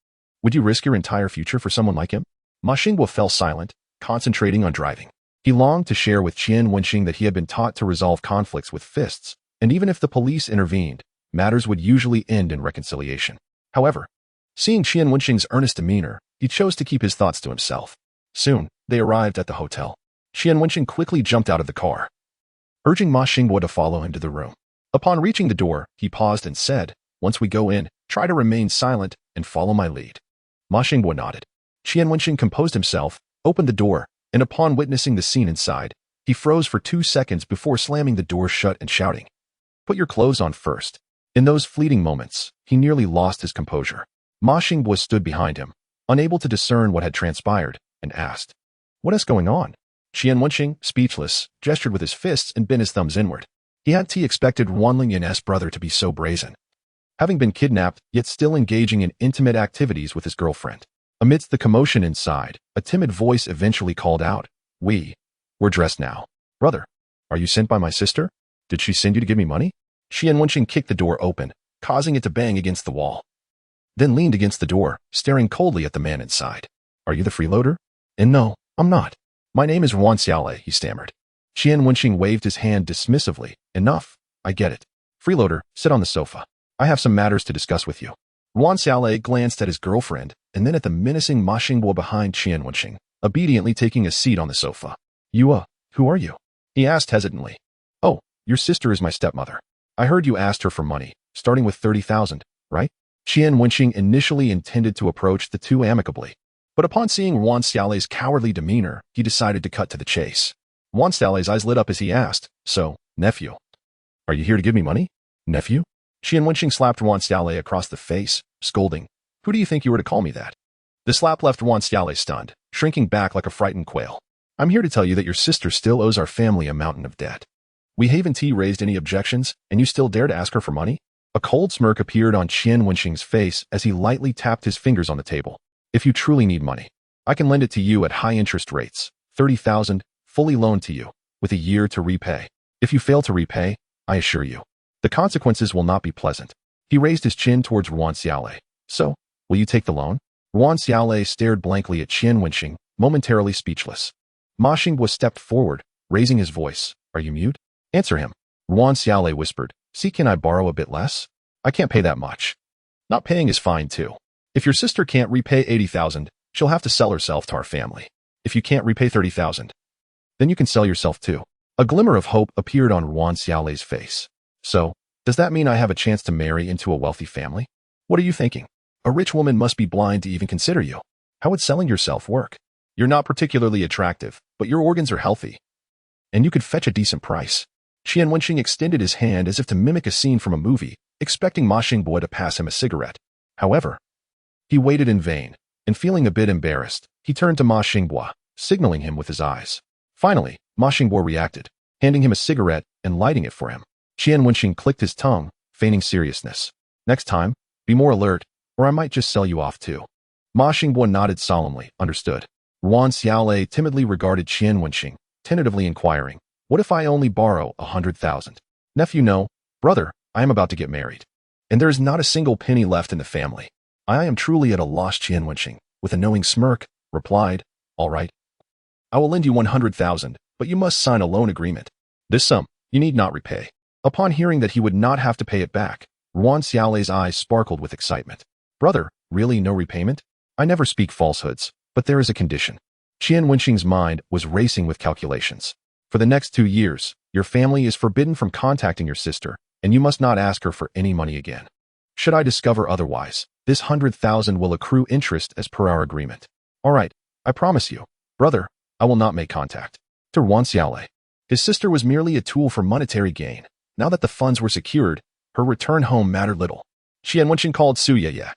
Would you risk your entire future for someone like him? Ma Xinghua fell silent, concentrating on driving. He longed to share with Qian Wenxing that he had been taught to resolve conflicts with fists, and even if the police intervened, matters would usually end in reconciliation. However, seeing Qian Wenxing's earnest demeanor, he chose to keep his thoughts to himself. Soon, they arrived at the hotel. Qian Wenxing quickly jumped out of the car, urging Ma Xinghua to follow him to the room. Upon reaching the door, he paused and said, Once we go in, try to remain silent and follow my lead. Ma Xinghua nodded. Qian Wenxing composed himself, opened the door, and upon witnessing the scene inside, he froze for 2 seconds before slamming the door shut and shouting, Put your clothes on first. In those fleeting moments, he nearly lost his composure. Ma Xinghua stood behind him, unable to discern what had transpired, and asked, What is going on? Qian Wenxing, speechless, gestured with his fists and bent his thumbs inward. He had expected Wan Lingyun's brother to be so brazen, having been kidnapped, yet still engaging in intimate activities with his girlfriend. Amidst the commotion inside, a timid voice eventually called out, We're dressed now. Brother, are you sent by my sister? Did she send you to give me money? Qian Wenxing kicked the door open, causing it to bang against the wall, then leaned against the door, staring coldly at the man inside. Are you the freeloader? And no, I'm not. My name is Wan Xiaolei, he stammered. Qian Wenxing waved his hand dismissively. Enough, I get it. Freeloader, sit on the sofa. I have some matters to discuss with you. Wan Xiaolei glanced at his girlfriend, and then at the menacing Ma Xinghua behind Qian Wenxing, obediently taking a seat on the sofa. You, who are you? He asked hesitantly. Oh, your sister is my stepmother. I heard you asked her for money, starting with 30,000, right? Qian Wenxing initially intended to approach the two amicably, But upon seeing Wan Xiaolei's cowardly demeanor, he decided to cut to the chase. Wan Xiaolei's eyes lit up as he asked, "So, nephew, are you here to give me money?" "Nephew?" Qian Wenxing slapped Wan Xiaolei across the face, scolding, "Who do you think you were to call me that?" The slap left Wan Xiaolei stunned, shrinking back like a frightened quail. "I'm here to tell you that your sister still owes our family a mountain of debt. We haven't raised any objections, and you still dare to ask her for money?" A cold smirk appeared on Qian Wenxing's face as he lightly tapped his fingers on the table. "If you truly need money, I can lend it to you at high interest rates, 30,000, fully loaned to you, with a year to repay. If you fail to repay, I assure you, the consequences will not be pleasant." He raised his chin towards Wan Xiaolei. "So, will you take the loan?" Wan Xiaolei stared blankly at Qian Wenxing, momentarily speechless. Ma Xinghua stepped forward, raising his voice. "Are you mute? Answer him." Wan Xiaolei whispered, "See, can I borrow a bit less? I can't pay that much. Not paying is fine too. If your sister can't repay 80,000, she'll have to sell herself to our family. If you can't repay 30,000, then you can sell yourself too." A glimmer of hope appeared on Wan Xiaolei's face. "So, does that mean I have a chance to marry into a wealthy family? What are you thinking? A rich woman must be blind to even consider you. How would selling yourself work? You're not particularly attractive, but your organs are healthy, and you could fetch a decent price." Qian Wenxing extended his hand as if to mimic a scene from a movie, expecting Ma Xinghua to pass him a cigarette. However, he waited in vain, and feeling a bit embarrassed, he turned to Ma Xinghua, signaling him with his eyes. Finally, Ma Xinghua reacted, handing him a cigarette and lighting it for him. Qian Wenxing clicked his tongue, feigning seriousness. "Next time, be more alert, or I might just sell you off too." Ma Xinghua nodded solemnly, understood. Wan Xiaolei timidly regarded Qian Wenxing, tentatively inquiring, "What if I only borrow 100,000? Nephew, no. Brother, I am about to get married, and there is not a single penny left in the family. I am truly at a loss." Qian Wenxing, with a knowing smirk, replied, "All right. I will lend you 100,000, but you must sign a loan agreement. This sum, you need not repay." Upon hearing that he would not have to pay it back, Wan Xiaolei's eyes sparkled with excitement. "Brother, really no repayment? I never speak falsehoods, but there is a condition." Qian Wenxing's mind was racing with calculations. "For the next 2 years, your family is forbidden from contacting your sister, and you must not ask her for any money again. Should I discover otherwise, this 100,000 will accrue interest as per our agreement. All right, I promise you. Brother, I will not make contact." To Wan Xiaolei, his sister was merely a tool for monetary gain. Now that the funds were secured, her return home mattered little. Qian Wenxing called Su Yeye,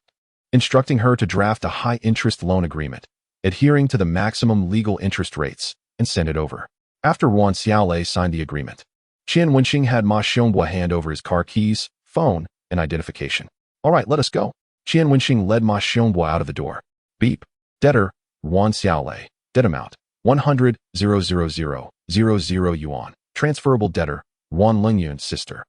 instructing her to draft a high-interest loan agreement, adhering to the maximum legal interest rates, and send it over. After Wan Xiaolei signed the agreement, Qian Wenxing had Ma Xinghua hand over his car keys, phone, and identification. "All right, let us go." Qian Wenxing led Ma Xinghua out of the door. Beep. Debtor, Wan Xiaolei. Debt amount, 100,000 yuan. Transferable debtor, Wan Lingyun's sister.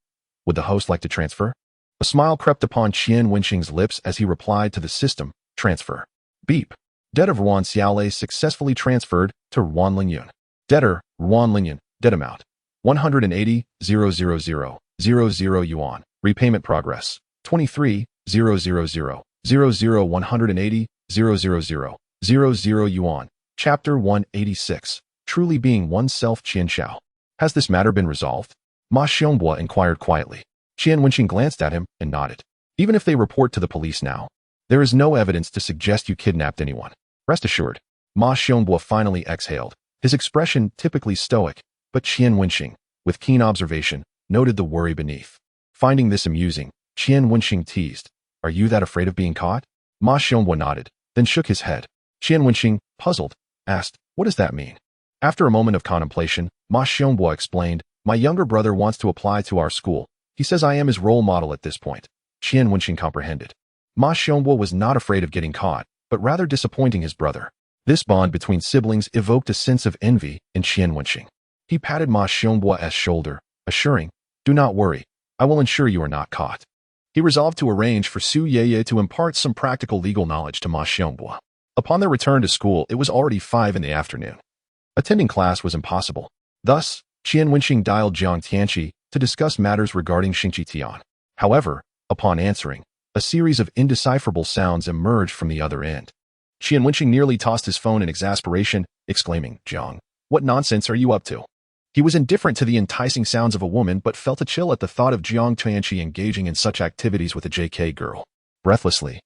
Would the host like to transfer? A smile crept upon Qian Wenxing's lips as he replied to the system, "Transfer." Beep. Debt of Wan Xiaolei successfully transferred to Wan Lingyun. Debtor, Wan Lingyun. Debt amount, 180,000 yuan. Repayment progress, 23,000 180,000 yuan. Chapter 186. Truly being oneself. Qian Xiao. Has this matter been resolved? Ma Xinghua inquired quietly. Qian Wenxing glanced at him and nodded. Even if they report to the police now, there is no evidence to suggest you kidnapped anyone. Rest assured. Ma Xinghua finally exhaled, his expression typically stoic, but Qian Wenxing, with keen observation, noted the worry beneath. Finding this amusing, Qian Wenxing teased, "Are you that afraid of being caught?" Ma Xinghua nodded, then shook his head. Qian Wenxing, puzzled, asked, "What does that mean?" After a moment of contemplation, Ma Xinghua explained, "My younger brother wants to apply to our school. He says I am his role model at this point." Qian Wenxing comprehended. Ma Xinghua was not afraid of getting caught, but rather disappointing his brother. This bond between siblings evoked a sense of envy in Qian Wenxing. He patted Ma Xinghua's shoulder, assuring, "Do not worry, I will ensure you are not caught." He resolved to arrange for Su Yeye to impart some practical legal knowledge to Ma Xinghua. Upon their return to school, it was already 5 in the afternoon. Attending class was impossible. Thus, Qian Wenxing dialed Jiang Tianqi to discuss matters regarding Xingqi Tian. However, upon answering, a series of indecipherable sounds emerged from the other end. Qian Wenxing nearly tossed his phone in exasperation, exclaiming, "Jiang, what nonsense are you up to?" He was indifferent to the enticing sounds of a woman but felt a chill at the thought of Jiang Tianqi engaging in such activities with a JK girl. Breathlessly,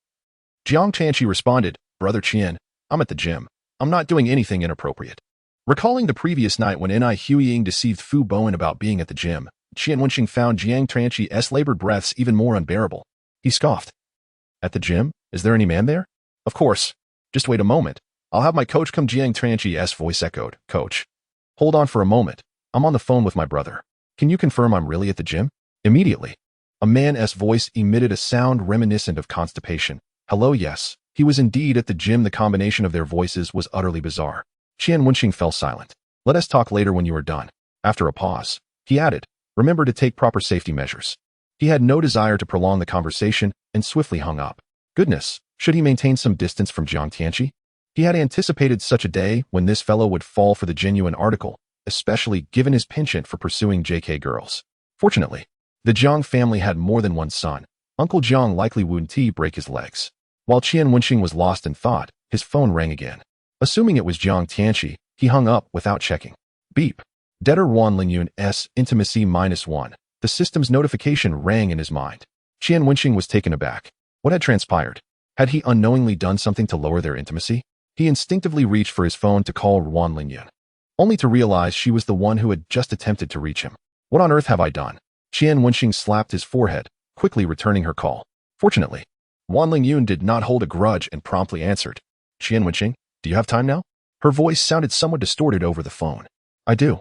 Jiang Tianqi responded, "Brother Qian, I'm at the gym. I'm not doing anything inappropriate. Recalling the previous night when Ni Huiying deceived Fu Bowen about being at the gym, Qian Wenxing found Jiang Tranqi's labored breaths even more unbearable. He scoffed. At the gym? Is there any man there? Of course. Just wait a moment. I'll have my coach come. Jiang Tranqi's voice echoed. Coach. Hold on for a moment. I'm on the phone with my brother. Can you confirm I'm really at the gym? Immediately. A man's voice emitted a sound reminiscent of constipation. Hello, yes. He was indeed at the gym. The combination of their voices was utterly bizarre. Qian Wenxing fell silent. Let us talk later when you are done. After a pause, he added, remember to take proper safety measures. He had no desire to prolong the conversation and swiftly hung up. Goodness, should he maintain some distance from Jiang Tianqi? He had anticipated such a day when this fellow would fall for the genuine article, especially given his penchant for pursuing JK girls. Fortunately, the Jiang family had more than one son. Uncle Jiang likely wouldn't break his legs. While Qian Wenxing was lost in thought, his phone rang again. Assuming it was Jiang Tianqi, he hung up without checking. Beep. Debtor Wan Lingyun's intimacy -1. The system's notification rang in his mind. Qian Wenxing was taken aback. What had transpired? Had he unknowingly done something to lower their intimacy? He instinctively reached for his phone to call Wan Lingyun, only to realize she was the one who had just attempted to reach him. What on earth have I done? Qian Wenxing slapped his forehead, quickly returning her call. Fortunately, Wan Lingyun did not hold a grudge and promptly answered. Qian Wenxing, do you have time now? Her voice sounded somewhat distorted over the phone. I do.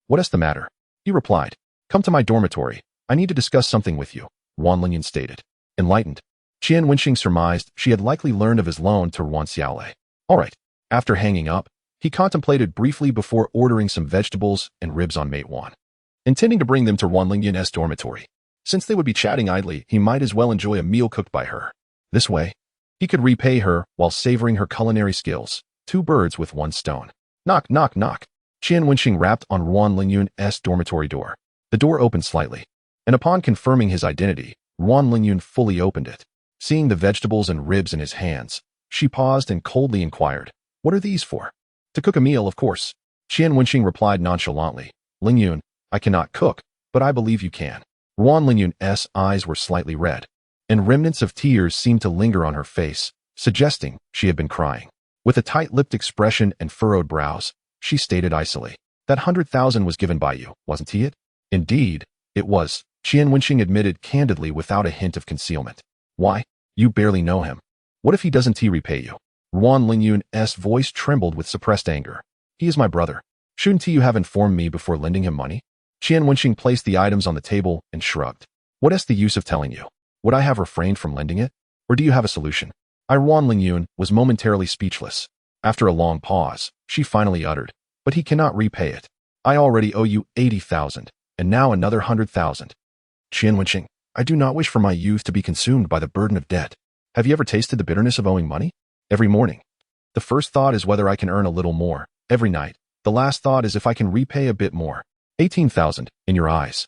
What is the matter? He replied. Come to my dormitory. I need to discuss something with you, Wan Lingyun stated. Enlightened, Qian Wenxing surmised she had likely learned of his loan to Wan Xiaolei. All right. After hanging up, he contemplated briefly before ordering some vegetables and ribs on Mate Wan, intending to bring them to Wan Lingyun's dormitory. Since they would be chatting idly, he might as well enjoy a meal cooked by her. This way, he could repay her while savoring her culinary skills. 2 birds with 1 stone. Knock, knock, knock. Qian Wenxing rapped on Wan Lingyun's dormitory door. The door opened slightly, and upon confirming his identity, Wan Lingyun fully opened it. Seeing the vegetables and ribs in his hands, she paused and coldly inquired, what are these for? To cook a meal, of course. Qian Wenxing replied nonchalantly, Lingyun, I cannot cook, but I believe you can. Wan Lingyun's eyes were slightly red, and remnants of tears seemed to linger on her face, suggesting she had been crying. With a tight-lipped expression and furrowed brows, she stated icily, that 100,000 was given by you, wasn't he it? Indeed, it was, Qian Wenxing admitted candidly without a hint of concealment. Why? You barely know him. What if he doesn't repay you? Wan Lingyun's voice trembled with suppressed anger. He is my brother. Shouldn't you have informed me before lending him money? Qian Wenxing placed the items on the table and shrugged. What is the use of telling you? Would I have refrained from lending it? Or do you have a solution? Wan Lingyun was momentarily speechless. After a long pause, she finally uttered, but he cannot repay it. I already owe you 80,000, and now another 100,000. Qian Wenxing, I do not wish for my youth to be consumed by the burden of debt. Have you ever tasted the bitterness of owing money? Every morning. The first thought is whether I can earn a little more. Every night. The last thought is if I can repay a bit more. 18,000, in your eyes,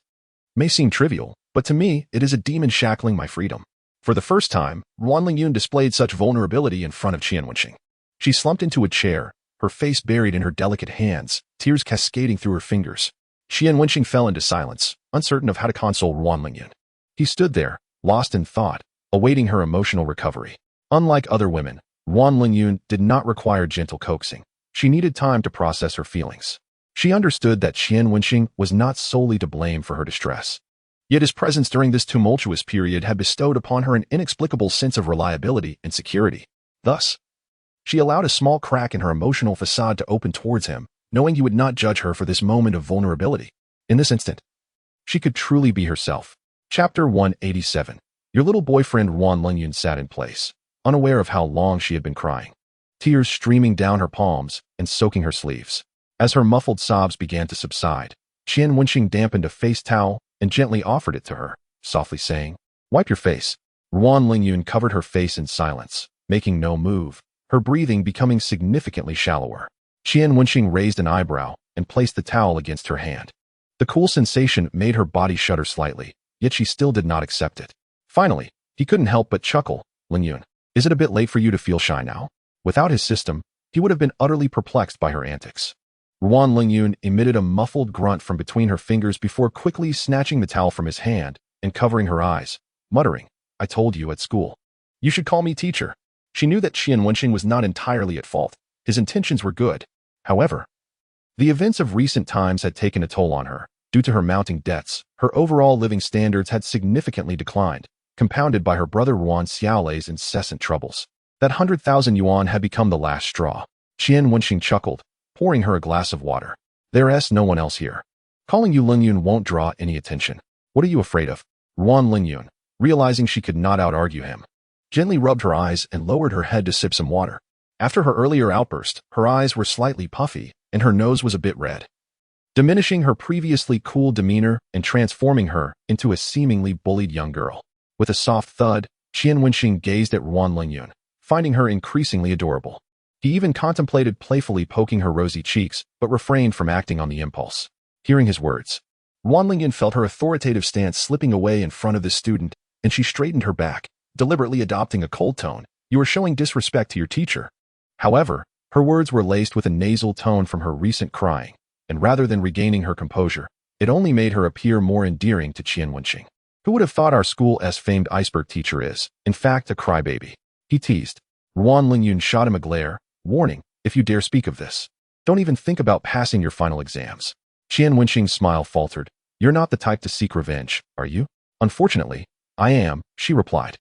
may seem trivial, but to me, it is a demon shackling my freedom. For the first time, Wan Lingyun displayed such vulnerability in front of Qian Wenxing. She slumped into a chair, her face buried in her delicate hands, tears cascading through her fingers. Qian Wenxing fell into silence, uncertain of how to console Wan Lingyun. He stood there, lost in thought, awaiting her emotional recovery. Unlike other women, Wan Lingyun did not require gentle coaxing. She needed time to process her feelings. She understood that Qian Wenxing was not solely to blame for her distress. Yet his presence during this tumultuous period had bestowed upon her an inexplicable sense of reliability and security. Thus, she allowed a small crack in her emotional facade to open towards him, knowing he would not judge her for this moment of vulnerability. In this instant, she could truly be herself. Chapter 187. Your little boyfriend Wan Lingyun sat in place, unaware of how long she had been crying, tears streaming down her palms and soaking her sleeves. As her muffled sobs began to subside, Qian Wenxing dampened a face towel and gently offered it to her, softly saying, wipe your face. Wan Lingyun covered her face in silence, making no move, her breathing becoming significantly shallower. Qian Wenxing raised an eyebrow and placed the towel against her hand. The cool sensation made her body shudder slightly, yet she still did not accept it. Finally, he couldn't help but chuckle. Lingyun, is it a bit late for you to feel shy now? Without his system, he would have been utterly perplexed by her antics. Wan Lingyun emitted a muffled grunt from between her fingers before quickly snatching the towel from his hand and covering her eyes, muttering, I told you at school. You should call me teacher. She knew that Qian Wenxing was not entirely at fault. His intentions were good. However, the events of recent times had taken a toll on her. Due to her mounting debts, her overall living standards had significantly declined, compounded by her brother Ruan Xiaolei's incessant troubles. That 100,000 yuan had become the last straw. Qian Wenxing chuckled, pouring her a glass of water. There's no one else here. Calling you Lingyun won't draw any attention. What are you afraid of? Ruan Lingyun, realizing she could not out-argue him, gently rubbed her eyes and lowered her head to sip some water. After her earlier outburst, her eyes were slightly puffy, and her nose was a bit red, diminishing her previously cool demeanor and transforming her into a seemingly bullied young girl. With a soft thud, Qian Wenxing gazed at Ruan Lingyun, finding her increasingly adorable. He even contemplated playfully poking her rosy cheeks, but refrained from acting on the impulse. Hearing his words, Ruan Lingyun felt her authoritative stance slipping away in front of the student, and she straightened her back, deliberately adopting a cold tone. You are showing disrespect to your teacher. However, her words were laced with a nasal tone from her recent crying, and rather than regaining her composure, it only made her appear more endearing to Qian Wenxing. Who would have thought our school's famed iceberg teacher is, in fact, a crybaby? He teased. Ruan Lingyun shot him a glare, warning, if you dare speak of this, don't even think about passing your final exams. Qian Wenxing's smile faltered. You're not the type to seek revenge, are you? Unfortunately, I am, she replied.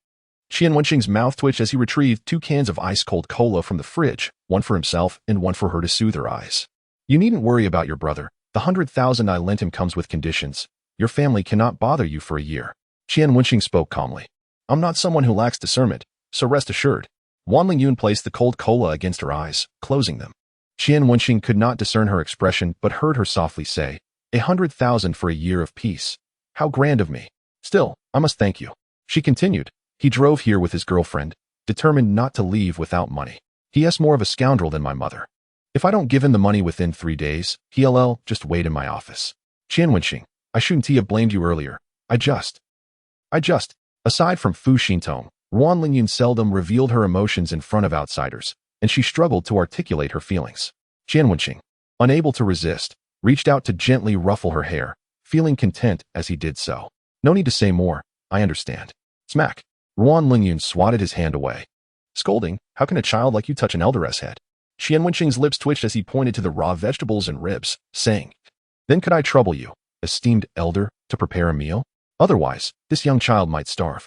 Qian Wenxing's mouth twitched as he retrieved 2 cans of ice-cold cola from the fridge, one for himself and one for her to soothe her eyes. You needn't worry about your brother. The 100,000 I lent him comes with conditions. Your family cannot bother you for a year. Qian Wenxing spoke calmly. I'm not someone who lacks discernment, so rest assured. Ruan Lingyun placed the cold cola against her eyes, closing them. Qian Wenxing could not discern her expression but heard her softly say, 100,000 for a year of peace. How grand of me. Still, I must thank you. She continued. He drove here with his girlfriend, determined not to leave without money. He's more of a scoundrel than my mother. If I don't give him the money within 3 days, he'll just wait in my office. Qian Wenxing, I shouldn't have blamed you earlier. Aside from Fu Xintong, Ruan Lingyun seldom revealed her emotions in front of outsiders, and she struggled to articulate her feelings. Qian Wenxing, unable to resist, reached out to gently ruffle her hair, feeling content as he did so. No need to say more, I understand. Smack. Ruan Lingyun swatted his hand away. Scolding, how can a child like you touch an elder's head? Qian Wenxing's lips twitched as he pointed to the raw vegetables and ribs, saying, Then could I trouble you, esteemed elder, to prepare a meal? Otherwise, this young child might starve.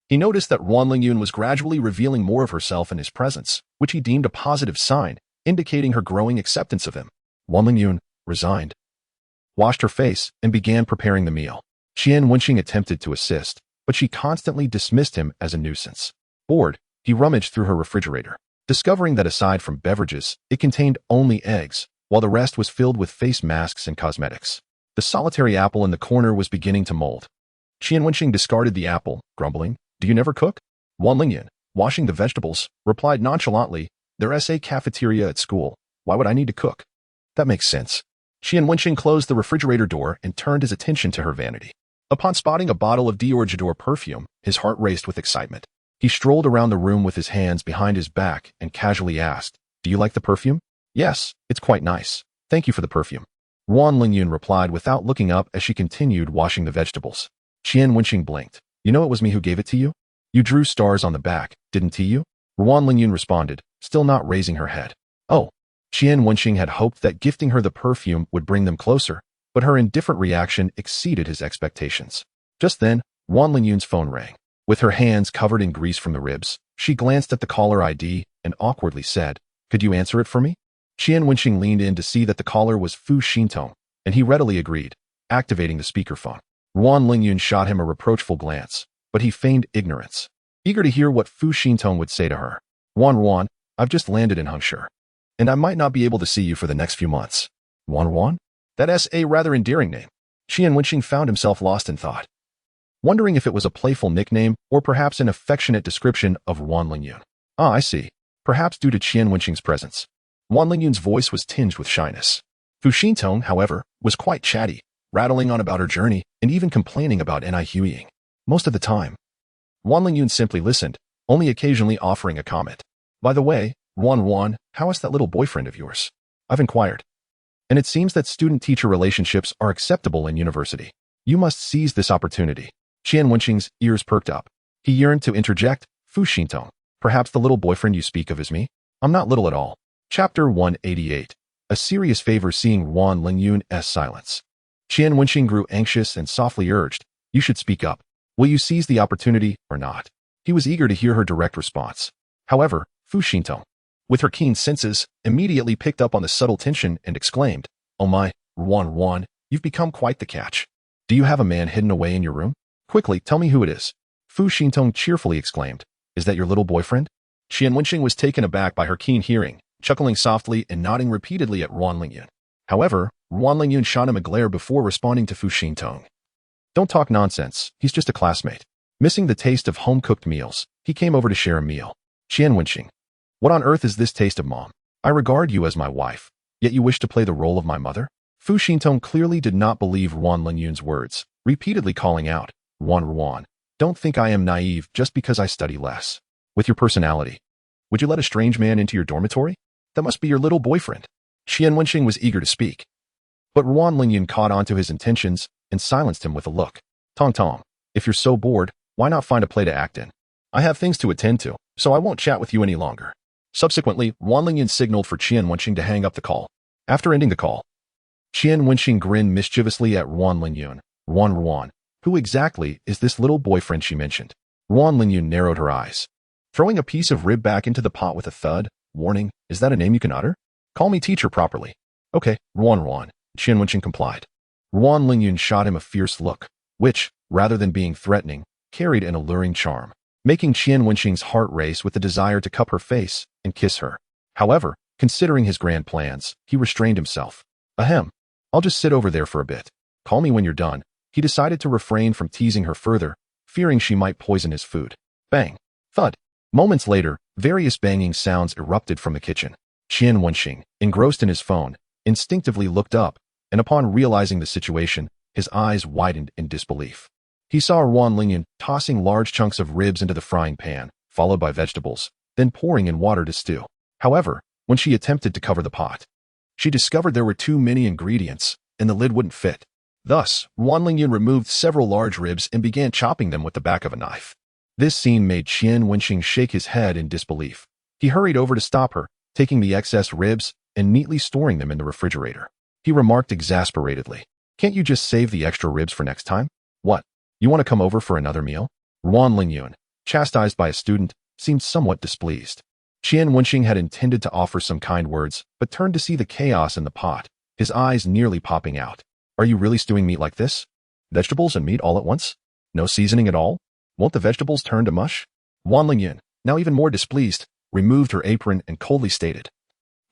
He noticed that Ruan Lingyun was gradually revealing more of herself in his presence, which he deemed a positive sign, indicating her growing acceptance of him. Ruan Lingyun, resigned, washed her face, and began preparing the meal. Qian Wenxing attempted to assist, but she constantly dismissed him as a nuisance. Bored, he rummaged through her refrigerator, discovering that aside from beverages, it contained only eggs, while the rest was filled with face masks and cosmetics. The solitary apple in the corner was beginning to mold. Qian Wenxing discarded the apple, grumbling, Do you never cook? Ruan Lingyun, washing the vegetables, replied nonchalantly, There's a cafeteria at school. Why would I need to cook? That makes sense. Qian Wenxing closed the refrigerator door and turned his attention to her vanity. Upon spotting a bottle of Dior J'adore perfume, his heart raced with excitement. He strolled around the room with his hands behind his back and casually asked, Do you like the perfume? Yes, it's quite nice. Thank you for the perfume. Ruan Lingyun replied without looking up as she continued washing the vegetables. Qian Wenxing blinked. You know it was me who gave it to you? You drew stars on the back, didn't you? Ruan Lingyun responded, still not raising her head. Oh. Qian Wenxing had hoped that gifting her the perfume would bring them closer, but her indifferent reaction exceeded his expectations. Just then, Ruan Lingyun's phone rang. With her hands covered in grease from the ribs, she glanced at the caller ID and awkwardly said, Could you answer it for me? Qian Wenxing leaned in to see that the caller was Fu Xintong, and he readily agreed, activating the speakerphone. Ruan Lingyun shot him a reproachful glance, but he feigned ignorance, eager to hear what Fu Xintong would say to her. Ruan, I've just landed in Hangzhou, and I might not be able to see you for the next few months. Ruan? That's a rather endearing name. Qian Wenxing found himself lost in thought, wondering if it was a playful nickname or perhaps an affectionate description of Ruan Lingyun. Ah, I see. Perhaps due to Qian Wenxing's presence. Ruan Lingyun's voice was tinged with shyness. Fu Xintong, however, was quite chatty, rattling on about her journey and even complaining about Huiying. Most of the time, Ruan Lingyun simply listened, only occasionally offering a comment. By the way, Ruan, how is that little boyfriend of yours? I've inquired. And it seems that student-teacher relationships are acceptable in university. You must seize this opportunity. Qian Wenxing's ears perked up. He yearned to interject, Fu Xintong, Perhaps the little boyfriend you speak of is me? I'm not little at all. Chapter 188. A serious favor seeing Wan Lingyun's silence. Qian Wenxing grew anxious and softly urged, "You should speak up. Will you seize the opportunity or not?" He was eager to hear her direct response. However, Fu Xintong, with her keen senses, immediately picked up on the subtle tension and exclaimed, "Oh my, Wan, you've become quite the catch. Do you have a man hidden away in your room? Quickly, tell me who it is." Fu Xintong cheerfully exclaimed, "Is that your little boyfriend?" Qian Wenxing was taken aback by her keen hearing, chuckling softly and nodding repeatedly at Wan Lingyun. However, Wan Lingyun shot him a glare before responding to Fu Xintong. "Don't talk nonsense, he's just a classmate." Missing the taste of home-cooked meals, he came over to share a meal. Qian Wenxing, "What on earth is this taste of mom? I regard you as my wife, yet you wish to play the role of my mother?" Fu Xintong clearly did not believe Wan Lingyun's words, repeatedly calling out, Wan, don't think I am naive just because I study less. With your personality, would you let a strange man into your dormitory? That must be your little boyfriend." Qian Wenxing was eager to speak, but Wan Lingyun caught on to his intentions and silenced him with a look. Tong, if you're so bored, why not find a play to act in? I have things to attend to, so I won't chat with you any longer. Subsequently, Wan Lingyun signaled for Qian Wenxing to hang up the call. After ending the call, Qian Wenxing grinned mischievously at Wan Lingyun. Wan, who exactly is this little boyfriend she mentioned? Wan Lingyun narrowed her eyes, throwing a piece of rib back into the pot with a thud. Warning, is that a name you can utter? Call me teacher properly. Okay, Wan, Qian Wenxing complied. Wan Lingyun shot him a fierce look, which, rather than being threatening, carried an alluring charm, making Qian Wenxing's heart race with the desire to cup her face and kiss her. However, considering his grand plans, he restrained himself. Ahem, I'll just sit over there for a bit. Call me when you're done. He decided to refrain from teasing her further, fearing she might poison his food. Bang! Thud! Moments later, various banging sounds erupted from the kitchen. Qian Wenxing, engrossed in his phone, instinctively looked up, and upon realizing the situation, his eyes widened in disbelief. He saw Wan Lingyun tossing large chunks of ribs into the frying pan, followed by vegetables, then pouring in water to stew. However, when she attempted to cover the pot, she discovered there were too many ingredients, and the lid wouldn't fit. Thus, Wan Lingyun removed several large ribs and began chopping them with the back of a knife. This scene made Qian Wenxing shake his head in disbelief. He hurried over to stop her, taking the excess ribs and neatly storing them in the refrigerator. He remarked exasperatedly, "Can't you just save the extra ribs for next time? What? You want to come over for another meal?" Wan Lingyun, chastised by a student, seemed somewhat displeased. Qian Wenxing had intended to offer some kind words, but turned to see the chaos in the pot, his eyes nearly popping out. "Are you really stewing meat like this? Vegetables and meat all at once? No seasoning at all? Won't the vegetables turn to mush?" Wan Lingyun, now even more displeased, removed her apron and coldly stated,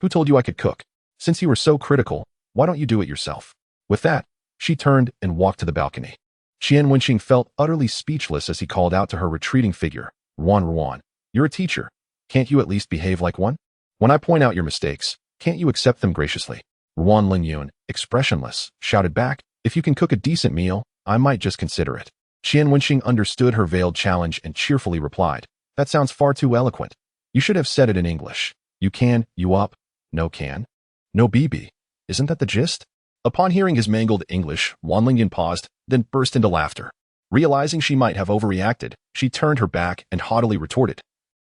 "Who told you I could cook? Since you were so critical, why don't you do it yourself?" With that, she turned and walked to the balcony. Qian Wenxing felt utterly speechless as he called out to her retreating figure, Wan, you're a teacher. Can't you at least behave like one? When I point out your mistakes, can't you accept them graciously?" Wan Lingyun, expressionless, shouted back, "If you can cook a decent meal, I might just consider it." Qian Wenxing understood her veiled challenge and cheerfully replied, "That sounds far too eloquent. You should have said it in English. You can, you up, no can. No BB. Isn't that the gist?" Upon hearing his mangled English, Wan Lingyun paused, then burst into laughter. Realizing she might have overreacted, she turned her back and haughtily retorted,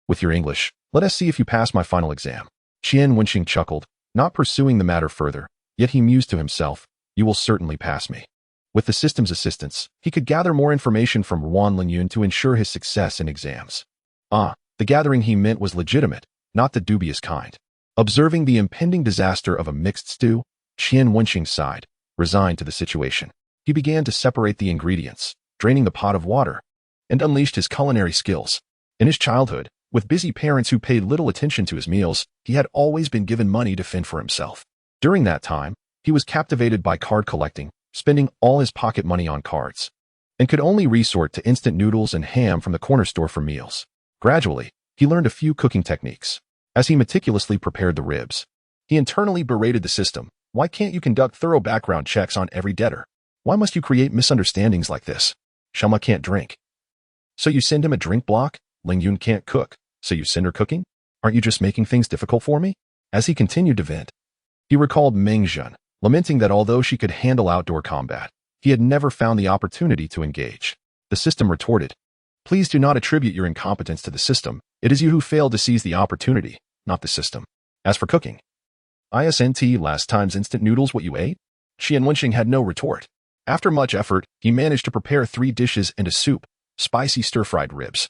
"With your English, let us see if you pass my final exam." Qian Wenxing chuckled, not pursuing the matter further, yet he mused to himself, "You will certainly pass me." With the system's assistance, he could gather more information from Wan Lingyun to ensure his success in exams. The gathering he meant was legitimate, not the dubious kind. Observing the impending disaster of a mixed stew, Qian Wenxing sighed, resigned to the situation. He began to separate the ingredients, draining the pot of water, and unleashed his culinary skills. In his childhood, with busy parents who paid little attention to his meals, he had always been given money to fend for himself. During that time, he was captivated by card collecting, spending all his pocket money on cards, and could only resort to instant noodles and ham from the corner store for meals. Gradually, he learned a few cooking techniques. As he meticulously prepared the ribs, he internally berated the system. Why can't you conduct thorough background checks on every debtor? Why must you create misunderstandings like this? Shelma can't drink, so you send him a drink block? Lingyun can't cook, so you send her cooking? Aren't you just making things difficult for me? As he continued to vent, he recalled Meng Zhen, lamenting that although she could handle outdoor combat, he had never found the opportunity to engage. The system retorted, Please do not attribute your incompetence to the system. It is you who failed to seize the opportunity, not the system. As for cooking, isn't last time's instant noodles what you ate? Qian Wenxing had no retort. After much effort, he managed to prepare 3 dishes and a soup, spicy stir-fried ribs,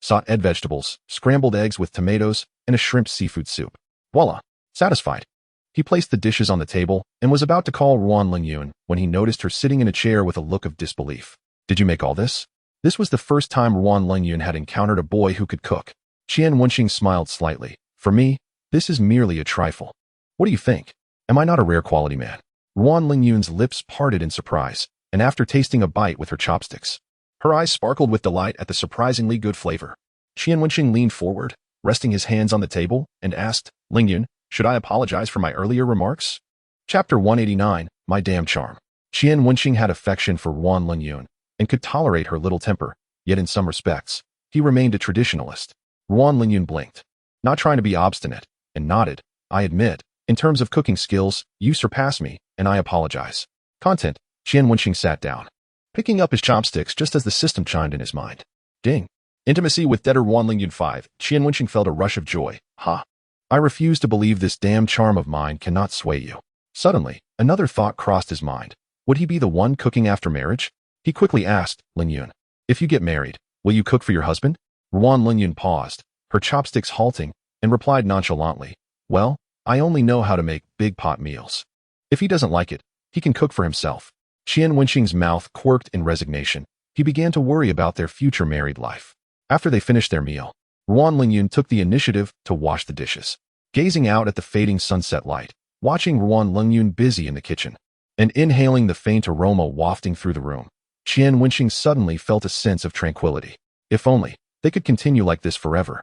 seethed vegetables, scrambled eggs with tomatoes, and a shrimp seafood soup. Voila! Satisfied. He placed the dishes on the table and was about to call Ruan Lingyun when he noticed her sitting in a chair with a look of disbelief. Did you make all this? This was the first time Ruan Lingyun had encountered a boy who could cook. Qian Wenxing smiled slightly. For me, this is merely a trifle. What do you think? Am I not a rare quality man? Ruan Lingyun's lips parted in surprise, and after tasting a bite with her chopsticks, her eyes sparkled with delight at the surprisingly good flavor. Qian Wenxing leaned forward, resting his hands on the table, and asked, Lingyun, should I apologize for my earlier remarks? Chapter 189, My Damn Charm. Qian Wenxing had affection for Ruan Lingyun and could tolerate her little temper, yet in some respects, he remained a traditionalist. Ruan Lingyun blinked, not trying to be obstinate, and nodded. I admit, in terms of cooking skills, you surpass me, and I apologize. Content. Qian Wenxing sat down, picking up his chopsticks just as the system chimed in his mind. Ding. Intimacy with debtor Ruan Lingyun 5. Qian Wenxing felt a rush of joy. Ha. I refuse to believe this damn charm of mine cannot sway you. Suddenly, another thought crossed his mind. Would he be the one cooking after marriage? He quickly asked, Lingyun, if you get married, will you cook for your husband? Ruan Lingyun paused, her chopsticks halting, and replied nonchalantly, well, I only know how to make big pot meals. If he doesn't like it, he can cook for himself. Qian Wenxing's mouth quirked in resignation. He began to worry about their future married life. After they finished their meal, Ruan Lingyun took the initiative to wash the dishes. Gazing out at the fading sunset light, watching Ruan Lingyun busy in the kitchen, and inhaling the faint aroma wafting through the room, Qian Wenxing suddenly felt a sense of tranquility. If only they could continue like this forever.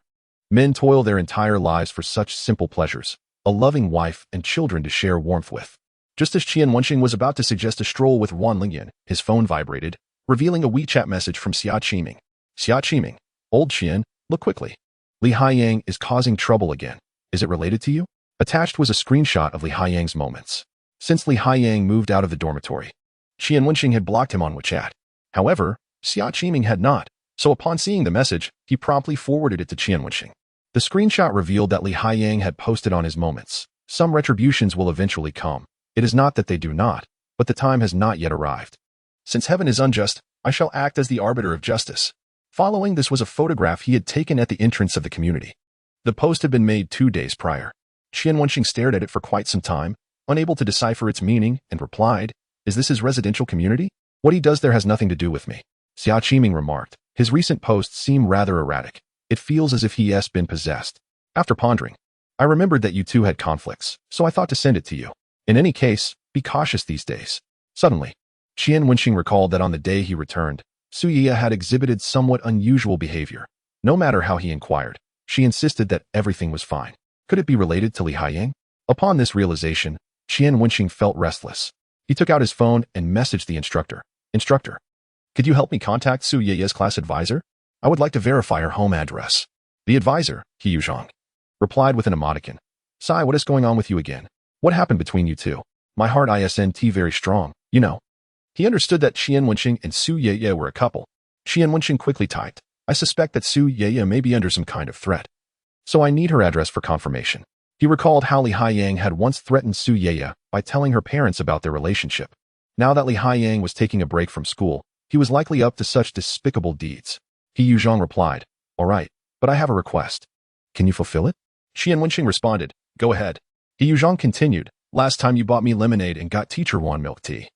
Men toil their entire lives for such simple pleasures, a loving wife and children to share warmth with. Just as Qian Wenxing was about to suggest a stroll with Ruan Lingyun, his phone vibrated, revealing a WeChat message from Xia Qiming. Xia Qiming, old Qian, look quickly. Li Haiyang is causing trouble again. Is it related to you? Attached was a screenshot of Li Haiyang's moments. Since Li Haiyang moved out of the dormitory, Qian Wenxing had blocked him on WeChat. However, Xia Qiming had not, so upon seeing the message, he promptly forwarded it to Qian Wenxing. The screenshot revealed that Li Haiyang had posted on his moments. Some retributions will eventually come. It is not that they do not, but the time has not yet arrived. Since heaven is unjust, I shall act as the arbiter of justice. Following this was a photograph he had taken at the entrance of the community. The post had been made 2 days prior. Qian Wenxing stared at it for quite some time, unable to decipher its meaning, and replied, is this his residential community? What he does there has nothing to do with me. Xia Qiming remarked, his recent posts seem rather erratic. It feels as if he has been possessed. After pondering, I remembered that you two had conflicts, so I thought to send it to you. In any case, be cautious these days. Suddenly, Qian Wenxing recalled that on the day he returned, Su Yiya had exhibited somewhat unusual behavior. No matter how he inquired, she insisted that everything was fine. Could it be related to Li Haiyang? Upon this realization, Qian Wenxing felt restless. He took out his phone and messaged the instructor. Instructor, could you help me contact Su Yiya's class advisor? I would like to verify her home address. The advisor, He Yuzhong, replied with an emoticon. Sai, what is going on with you again? What happened between you two? My heart isn't very strong, you know. He understood that Qian Wenxing and Su Yiya were a couple. Qian Wenxing quickly typed, I suspect that Su Yiya may be under some kind of threat. So I need her address for confirmation. He recalled how Li Haiyang had once threatened Su Yiya by telling her parents about their relationship. Now that Li Haiyang was taking a break from school, he was likely up to such despicable deeds. He Yuzhong replied, all right, but I have a request. Can you fulfill it? Qian Wenxing responded, go ahead. He Yuzhong continued, last time you bought me lemonade and got teacher Wan milk tea.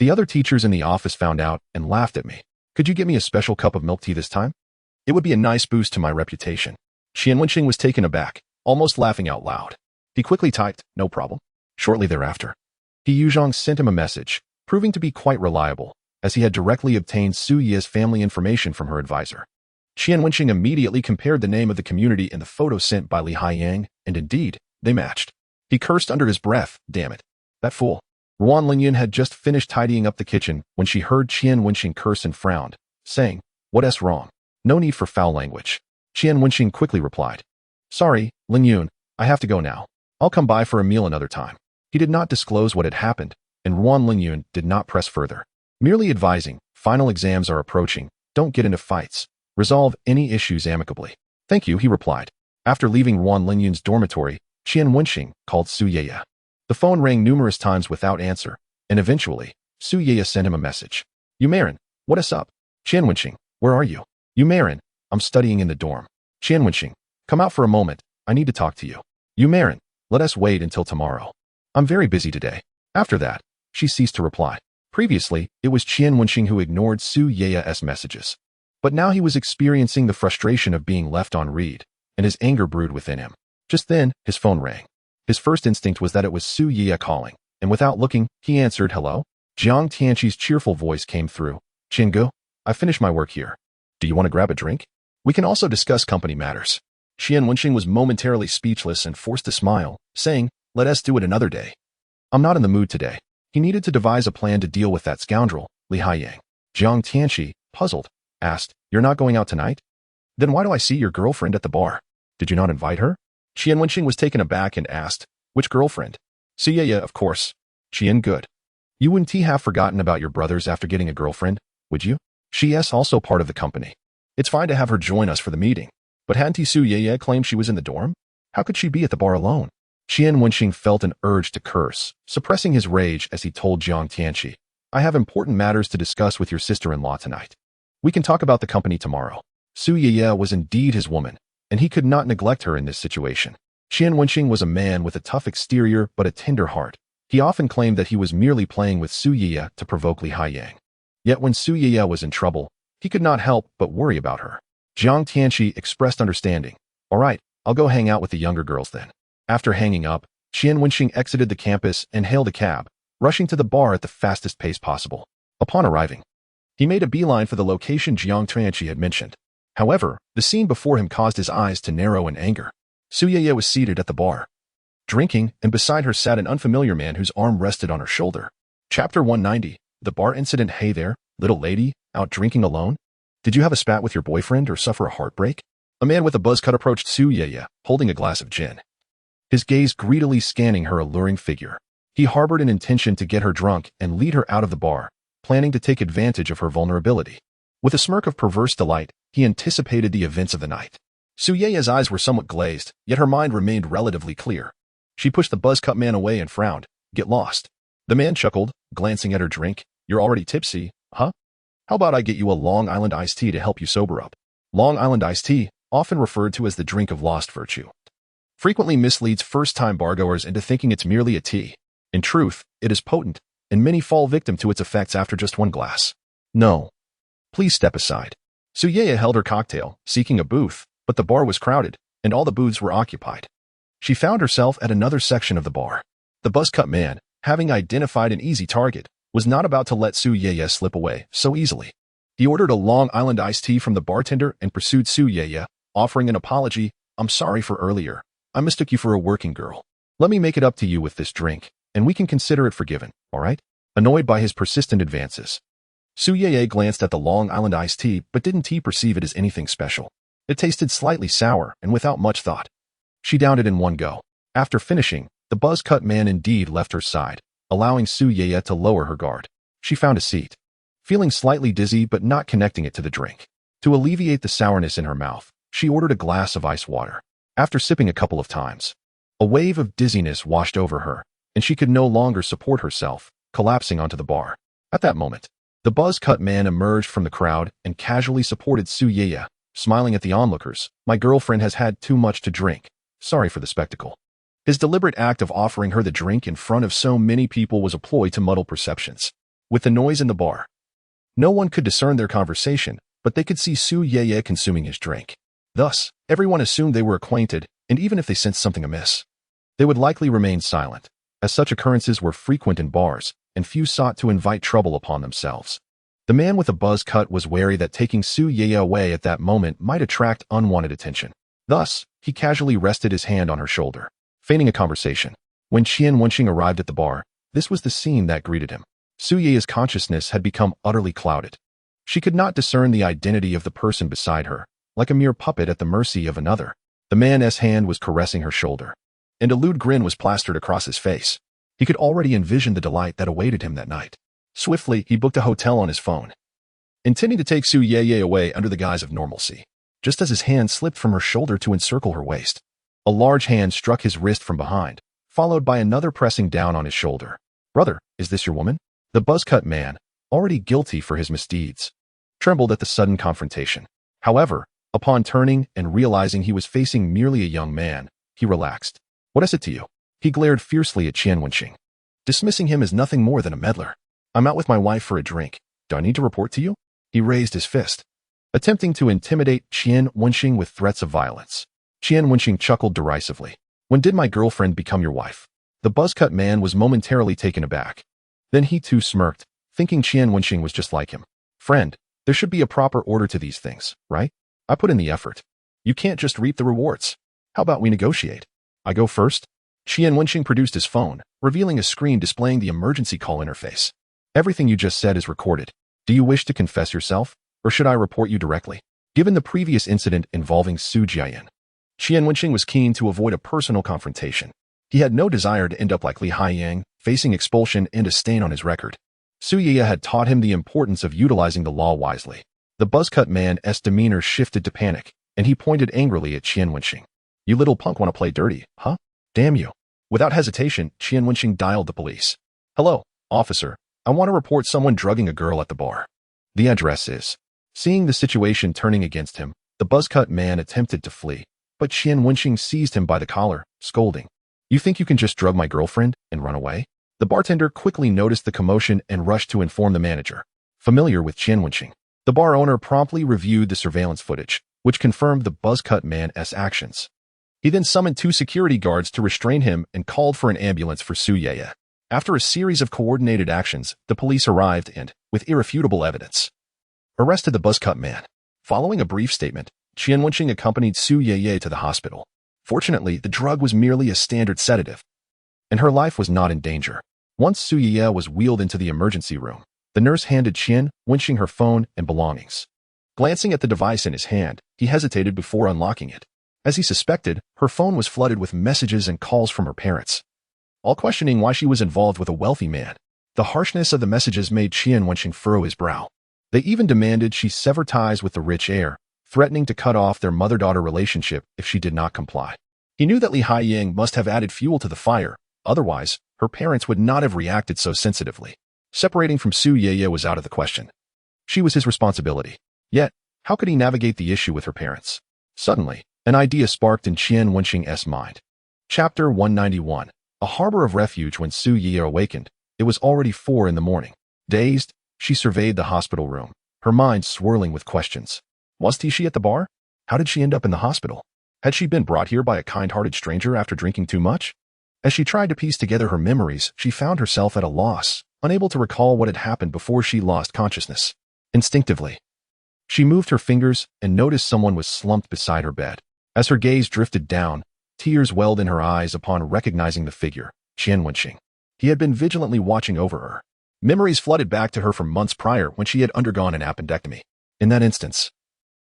The other teachers in the office found out and laughed at me. Could you get me a special cup of milk tea this time? It would be a nice boost to my reputation. Qian Wenxing was taken aback, almost laughing out loud. He quickly typed, no problem. Shortly thereafter, He Yuzhong sent him a message, proving to be quite reliable, as he had directly obtained Su Yi's family information from her advisor. Qian Wenxing immediately compared the name of the community in the photo sent by Li Haiyang, and indeed, they matched. He cursed under his breath, damn it. That fool. Ruan Lingyun had just finished tidying up the kitchen when she heard Qian Wenxing curse and frowned, saying, what's wrong? No need for foul language. Qian Wenxing quickly replied, sorry, Lingyun, I have to go now. I'll come by for a meal another time. He did not disclose what had happened, and Ruan Lingyun did not press further. Merely advising, final exams are approaching, don't get into fights. Resolve any issues amicably. Thank you, he replied. After leaving Wan Lingyun's dormitory, Qian Wenxing called Su Yeye. The phone rang numerous times without answer, and eventually, Su Yeye sent him a message. Yumarin, what is up? Qian Wenxing, where are you? Yumarin, I'm studying in the dorm. Qian Wenxing, come out for a moment, I need to talk to you. Yumarin, let us wait until tomorrow. I'm very busy today. After that, she ceased to reply. Previously, it was Qian Wenxing who ignored Su Yeye's messages. But now he was experiencing the frustration of being left on read, and his anger brewed within him. Just then, his phone rang. His first instinct was that it was Su Yeye calling, and without looking, he answered, hello? Jiang Tianqi's cheerful voice came through. Qinggu, I finished my work here. Do you want to grab a drink? We can also discuss company matters. Qian Wenxing was momentarily speechless and forced a smile, saying, let us do it another day. I'm not in the mood today. He needed to devise a plan to deal with that scoundrel, Li Haiyang. Jiang Tianqi, puzzled, asked, you're not going out tonight? Then why do I see your girlfriend at the bar? Did you not invite her? Qian Wenxing was taken aback and asked, which girlfriend? Su Yeye, of course. Qian, good. You wouldn't have forgotten about your brothers after getting a girlfriend, would you? She is also part of the company. It's fine to have her join us for the meeting. But hadn't Su Yeye claimed she was in the dorm? How could she be at the bar alone? Qian Wenxing felt an urge to curse, suppressing his rage as he told Jiang Tianqi, I have important matters to discuss with your sister-in-law tonight. We can talk about the company tomorrow. Su Yeye was indeed his woman, and he could not neglect her in this situation. Qian Wenxing was a man with a tough exterior but a tender heart. He often claimed that he was merely playing with Su Yeye to provoke Li Haiyang. Yet when Su Yeye was in trouble, he could not help but worry about her. Jiang Tianqi expressed understanding. All right, I'll go hang out with the younger girls then. After hanging up, Qian Wenxing exited the campus and hailed a cab, rushing to the bar at the fastest pace possible. Upon arriving, he made a beeline for the location Jiang Tianqi had mentioned. However, the scene before him caused his eyes to narrow in anger. Su Yeye was seated at the bar, drinking, and beside her sat an unfamiliar man whose arm rested on her shoulder. Chapter 190, The Bar Incident. Hey there, little lady, out drinking alone? Did you have a spat with your boyfriend or suffer a heartbreak? A man with a buzz cut approached Su Yeye, holding a glass of gin, his gaze greedily scanning her alluring figure. He harbored an intention to get her drunk and lead her out of the bar, planning to take advantage of her vulnerability. With a smirk of perverse delight, he anticipated the events of the night. Su Yeye's eyes were somewhat glazed, yet her mind remained relatively clear. She pushed the buzz-cut man away and frowned. Get lost. The man chuckled, glancing at her drink. You're already tipsy, huh? How about I get you a Long Island iced tea to help you sober up? Long Island iced tea, often referred to as the drink of lost virtue, frequently misleads first-time bargoers into thinking it's merely a tea. In truth, it is potent, and many fall victim to its effects after just one glass. No. Please step aside. Su Yeye held her cocktail, seeking a booth, but the bar was crowded, and all the booths were occupied. She found herself at another section of the bar. The buzz-cut man, having identified an easy target, was not about to let Su Yeye slip away so easily. He ordered a Long Island iced tea from the bartender and pursued Su Yeye, offering an apology. I'm sorry for earlier. I mistook you for a working girl. Let me make it up to you with this drink, and we can consider it forgiven, all right? Annoyed by his persistent advances, Su Yeye glanced at the Long Island iced tea but didn't perceive it as anything special. It tasted slightly sour and without much thought. She downed it in one go. After finishing, the buzz-cut man indeed left her side, allowing Su Yeye to lower her guard. She found a seat, feeling slightly dizzy but not connecting it to the drink. To alleviate the sourness in her mouth, she ordered a glass of ice water. After sipping a couple of times, a wave of dizziness washed over her, and she could no longer support herself, collapsing onto the bar. At that moment, the buzz-cut man emerged from the crowd and casually supported Su Yeye, smiling at the onlookers. My girlfriend has had too much to drink. Sorry for the spectacle. His deliberate act of offering her the drink in front of so many people was a ploy to muddle perceptions. With the noise in the bar, no one could discern their conversation, but they could see Su Yeye consuming his drink. Thus, everyone assumed they were acquainted, and even if they sensed something amiss, they would likely remain silent, as such occurrences were frequent in bars, and few sought to invite trouble upon themselves. The man with a buzz cut was wary that taking Su Yeye away at that moment might attract unwanted attention. Thus, he casually rested his hand on her shoulder, feigning a conversation. When Qian Wenxing arrived at the bar, this was the scene that greeted him. Su Yeye's consciousness had become utterly clouded. She could not discern the identity of the person beside her, like a mere puppet at the mercy of another. The man's hand was caressing her shoulder, and a lewd grin was plastered across his face. He could already envision the delight that awaited him that night. Swiftly, he booked a hotel on his phone, intending to take Su Ye away under the guise of normalcy, just as his hand slipped from her shoulder to encircle her waist. A large hand struck his wrist from behind, followed by another pressing down on his shoulder. "Brother, is this your woman?" The buzz-cut man, already guilty for his misdeeds, trembled at the sudden confrontation. However, upon turning and realizing he was facing merely a young man, he relaxed. "What is it to you?" He glared fiercely at Qian Wenxing, dismissing him as nothing more than a meddler. "I'm out with my wife for a drink. Do I need to report to you?" He raised his fist, attempting to intimidate Qian Wenxing with threats of violence. Qian Wenxing chuckled derisively. "When did my girlfriend become your wife?" The buzz-cut man was momentarily taken aback. Then he too smirked, thinking Qian Wenxing was just like him. "Friend, there should be a proper order to these things, right? I put in the effort. You can't just reap the rewards. How about we negotiate? I go first?" Qian Wenxing produced his phone, revealing a screen displaying the emergency call interface. "Everything you just said is recorded. Do you wish to confess yourself, or should I report you directly?" Given the previous incident involving Su Jiayan, Qian Wenxing was keen to avoid a personal confrontation. He had no desire to end up like Li Haiyang, facing expulsion and a stain on his record. Su Ye had taught him the importance of utilizing the law wisely. The buzz-cut man's demeanor shifted to panic, and he pointed angrily at Qian Wenxing. "You little punk want to play dirty, huh? Damn you." Without hesitation, Qian Wenxing dialed the police. "Hello, officer. I want to report someone drugging a girl at the bar. The address is..." Seeing the situation turning against him, the buzz-cut man attempted to flee, but Qian Wenxing seized him by the collar, scolding. "You think you can just drug my girlfriend and run away?" The bartender quickly noticed the commotion and rushed to inform the manager. Familiar with Qian Wenxing, the bar owner promptly reviewed the surveillance footage, which confirmed the buzz-cut man's actions. He then summoned 2 security guards to restrain him and called for an ambulance for Su Ye. After a series of coordinated actions, the police arrived and, with irrefutable evidence, arrested the buzz-cut man. Following a brief statement, Qian Wenxing accompanied Su Ye to the hospital. Fortunately, the drug was merely a standard sedative, and her life was not in danger. Once Su Ye was wheeled into the emergency room, the nurse handed Qian Wenxing her phone and belongings. Glancing at the device in his hand, he hesitated before unlocking it. As he suspected, her phone was flooded with messages and calls from her parents, all questioning why she was involved with a wealthy man. The harshness of the messages made Qian Wenxing furrow his brow. They even demanded she sever ties with the rich heir, threatening to cut off their mother-daughter relationship if she did not comply. He knew that Li Haiyang must have added fuel to the fire, otherwise, her parents would not have reacted so sensitively. Separating from Su Ye was out of the question. She was his responsibility. Yet, how could he navigate the issue with her parents? Suddenly, an idea sparked in Qian Wenxing's mind. Chapter 191. A harbor of refuge. When Su Ye awakened, it was already 4 in the morning. Dazed, she surveyed the hospital room, her mind swirling with questions. Was she at the bar? How did she end up in the hospital? Had she been brought here by a kind-hearted stranger after drinking too much? As she tried to piece together her memories, she found herself at a loss, unable to recall what had happened before she lost consciousness. Instinctively, she moved her fingers and noticed someone was slumped beside her bed. As her gaze drifted down, tears welled in her eyes upon recognizing the figure, Qian Wenxing. He had been vigilantly watching over her. Memories flooded back to her from months prior when she had undergone an appendectomy. In that instance,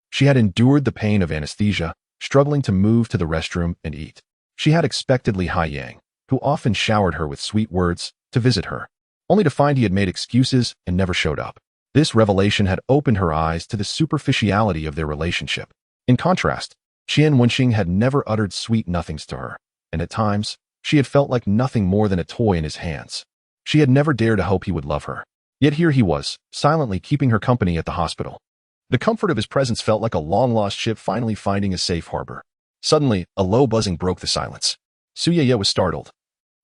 she had endured the pain of anesthesia, struggling to move to the restroom and eat. She had expected Li Haiyang, who often showered her with sweet words, to visit her, only to find he had made excuses and never showed up. This revelation had opened her eyes to the superficiality of their relationship. In contrast, Qian Wenxing had never uttered sweet nothings to her, and at times, she had felt like nothing more than a toy in his hands. She had never dared to hope he would love her. Yet here he was, silently keeping her company at the hospital. The comfort of his presence felt like a long-lost ship finally finding a safe harbor. Suddenly, a low buzzing broke the silence. Su Ye was startled,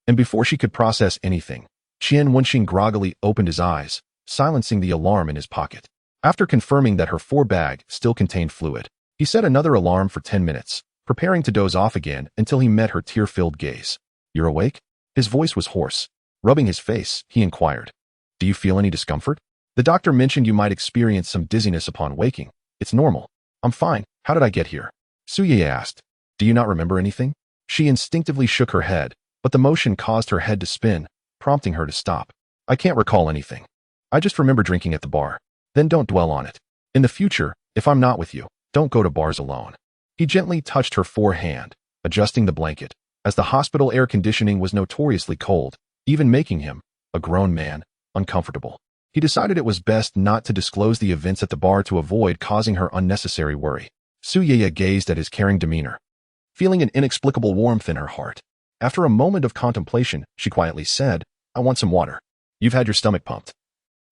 and before she could process anything, Qian Wenxing groggily opened his eyes, silencing the alarm in his pocket. After confirming that her bag still contained fluid, he set another alarm for 10 minutes, preparing to doze off again until he met her tear-filled gaze. "You're awake?" His voice was hoarse. Rubbing his face, he inquired, "Do you feel any discomfort? The doctor mentioned you might experience some dizziness upon waking. It's normal." "I'm fine. How did I get here?" Su Ye asked. "Do you not remember anything?" She instinctively shook her head, but the motion caused her head to spin, prompting her to stop. "I can't recall anything. I just remember drinking at the bar." "Then don't dwell on it. In the future, if I'm not with you, don't go to bars alone." He gently touched her forehand, adjusting the blanket, as the hospital air conditioning was notoriously cold, even making him, a grown man, uncomfortable. He decided it was best not to disclose the events at the bar to avoid causing her unnecessary worry. Su Yeye gazed at his caring demeanor, feeling an inexplicable warmth in her heart. After a moment of contemplation, she quietly said, "I want some water. You've had your stomach pumped,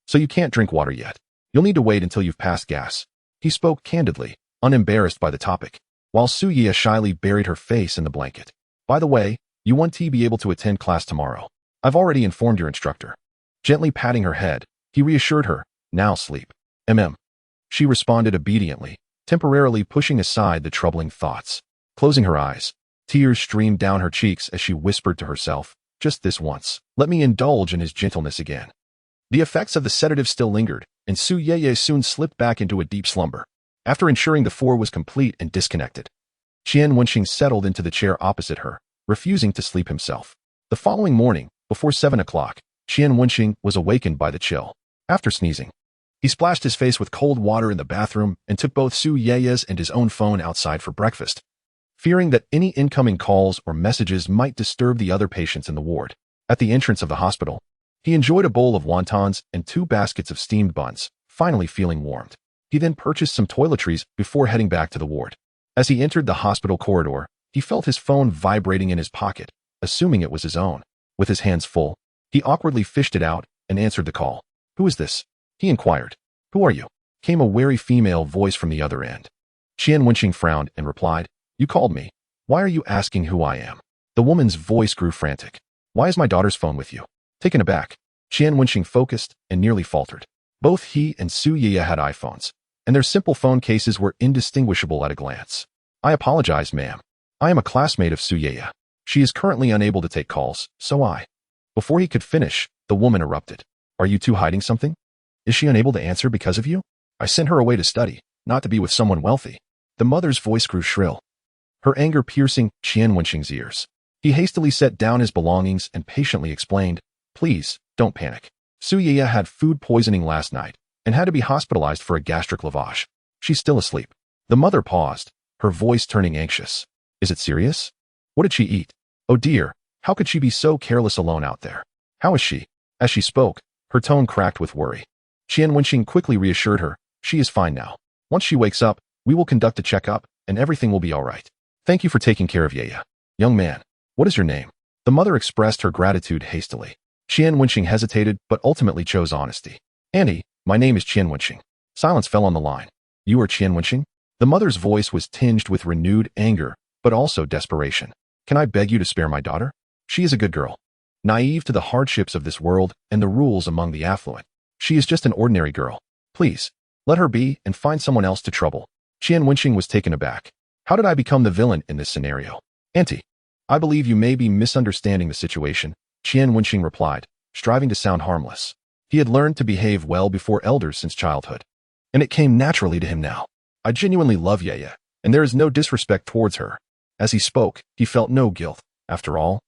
so you can't drink water yet. You'll need to wait until you've passed gas." He spoke candidly, unembarrassed by the topic, while Su Yeye shyly buried her face in the blanket. "By the way, you won't be able to attend class tomorrow. I've already informed your instructor." Gently patting her head, he reassured her, "Now sleep." She responded obediently, temporarily pushing aside the troubling thoughts. Closing her eyes, tears streamed down her cheeks as she whispered to herself, "Just this once, let me indulge in his gentleness again." The effects of the sedative still lingered, and Su Yeye soon slipped back into a deep slumber. After ensuring the floor was complete and disconnected, Qian Wenxing settled into the chair opposite her, refusing to sleep himself. The following morning, before 7 o'clock, Qian Wenxing was awakened by the chill. After sneezing, he splashed his face with cold water in the bathroom and took both Su Yeye's and his own phone outside for breakfast, fearing that any incoming calls or messages might disturb the other patients in the ward. At the entrance of the hospital, he enjoyed a bowl of wontons and 2 baskets of steamed buns, finally feeling warmed. He then purchased some toiletries before heading back to the ward. As he entered the hospital corridor, he felt his phone vibrating in his pocket, assuming it was his own. With his hands full, he awkwardly fished it out and answered the call. "Who is this?" he inquired. "Who are you?" came a wary female voice from the other end. Qian Wenxing frowned and replied, "You called me. Why are you asking who I am?" The woman's voice grew frantic. "Why is my daughter's phone with you?" Taken aback, Qian Wenxing focused and nearly faltered. Both he and Su Yeye had iPhones, and their simple phone cases were indistinguishable at a glance. "I apologize, ma'am. I am a classmate of Su Yeye. She is currently unable to take calls, so I..." Before he could finish, the woman erupted. "Are you two hiding something? Is she unable to answer because of you? I sent her away to study, not to be with someone wealthy." The mother's voice grew shrill, her anger piercing Qian Wenxing's ears. He hastily set down his belongings and patiently explained, "Please, don't panic. Su Yeye had food poisoning last night and had to be hospitalized for a gastric lavage. She's still asleep." The mother paused, her voice turning anxious. "Is it serious? What did she eat? Oh dear, how could she be so careless alone out there? How is she?" As she spoke, her tone cracked with worry. Qian Wenxing quickly reassured her, "She is fine now. Once she wakes up, we will conduct a checkup, and everything will be all right. Thank you for taking care of Yeye. Young man, what is your name?" The mother expressed her gratitude hastily. Qian Wenxing hesitated but ultimately chose honesty. "Auntie, my name is Qian Wenxing." Silence fell on the line. "You are Qian Wenxing?" The mother's voice was tinged with renewed anger, but also desperation. "Can I beg you to spare my daughter? She is a good girl, naive to the hardships of this world and the rules among the affluent. She is just an ordinary girl. Please, let her be and find someone else to trouble." Qian Wenxing was taken aback. "How did I become the villain in this scenario?" "Auntie, I believe you may be misunderstanding the situation," Qian Wenxing replied, striving to sound harmless. He had learned to behave well before elders since childhood, and it came naturally to him now. "I genuinely love Yeye, and there is no disrespect towards her." As he spoke, he felt no guilt. After all,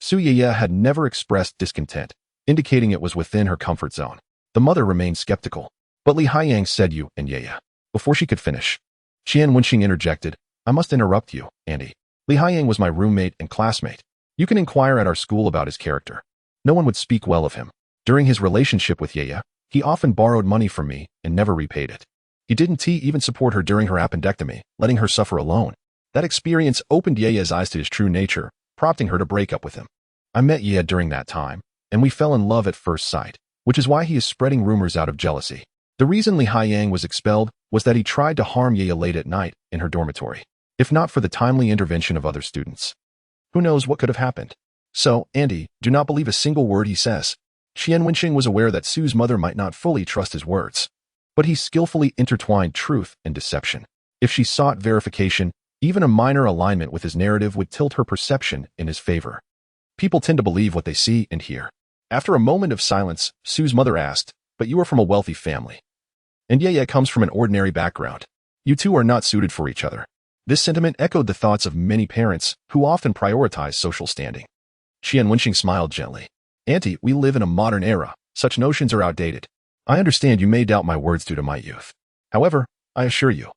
Su Yeye had never expressed discontent, indicating it was within her comfort zone. The mother remained skeptical, but Li Haiyang said you and Yeye. Before she could finish, Qian Wenxing interjected, "I must interrupt you, Auntie. Li Haiyang was my roommate and classmate. You can inquire at our school about his character. No one would speak well of him. During his relationship with Yeye, he often borrowed money from me and never repaid it. He didn't even support her during her appendectomy, letting her suffer alone. That experience opened Yeye's eyes to his true nature, prompting her to break up with him. I met Yeye during that time, and we fell in love at first sight, which is why he is spreading rumors out of jealousy. The reason Li Haiyang was expelled was that he tried to harm Yeye late at night in her dormitory. If not for the timely intervention of other students, who knows what could have happened? So, Auntie, do not believe a single word he says." Qian Wenxing was aware that Su's mother might not fully trust his words, but he skillfully intertwined truth and deception. If she sought verification, even a minor alignment with his narrative would tilt her perception in his favor. People tend to believe what they see and hear. After a moment of silence, Su's mother asked, "But you are from a wealthy family, and Yeye comes from an ordinary background. You two are not suited for each other." This sentiment echoed the thoughts of many parents who often prioritize social standing. Qian Wenxing smiled gently. "Auntie, we live in a modern era. Such notions are outdated. I understand you may doubt my words due to my youth. However, I assure you,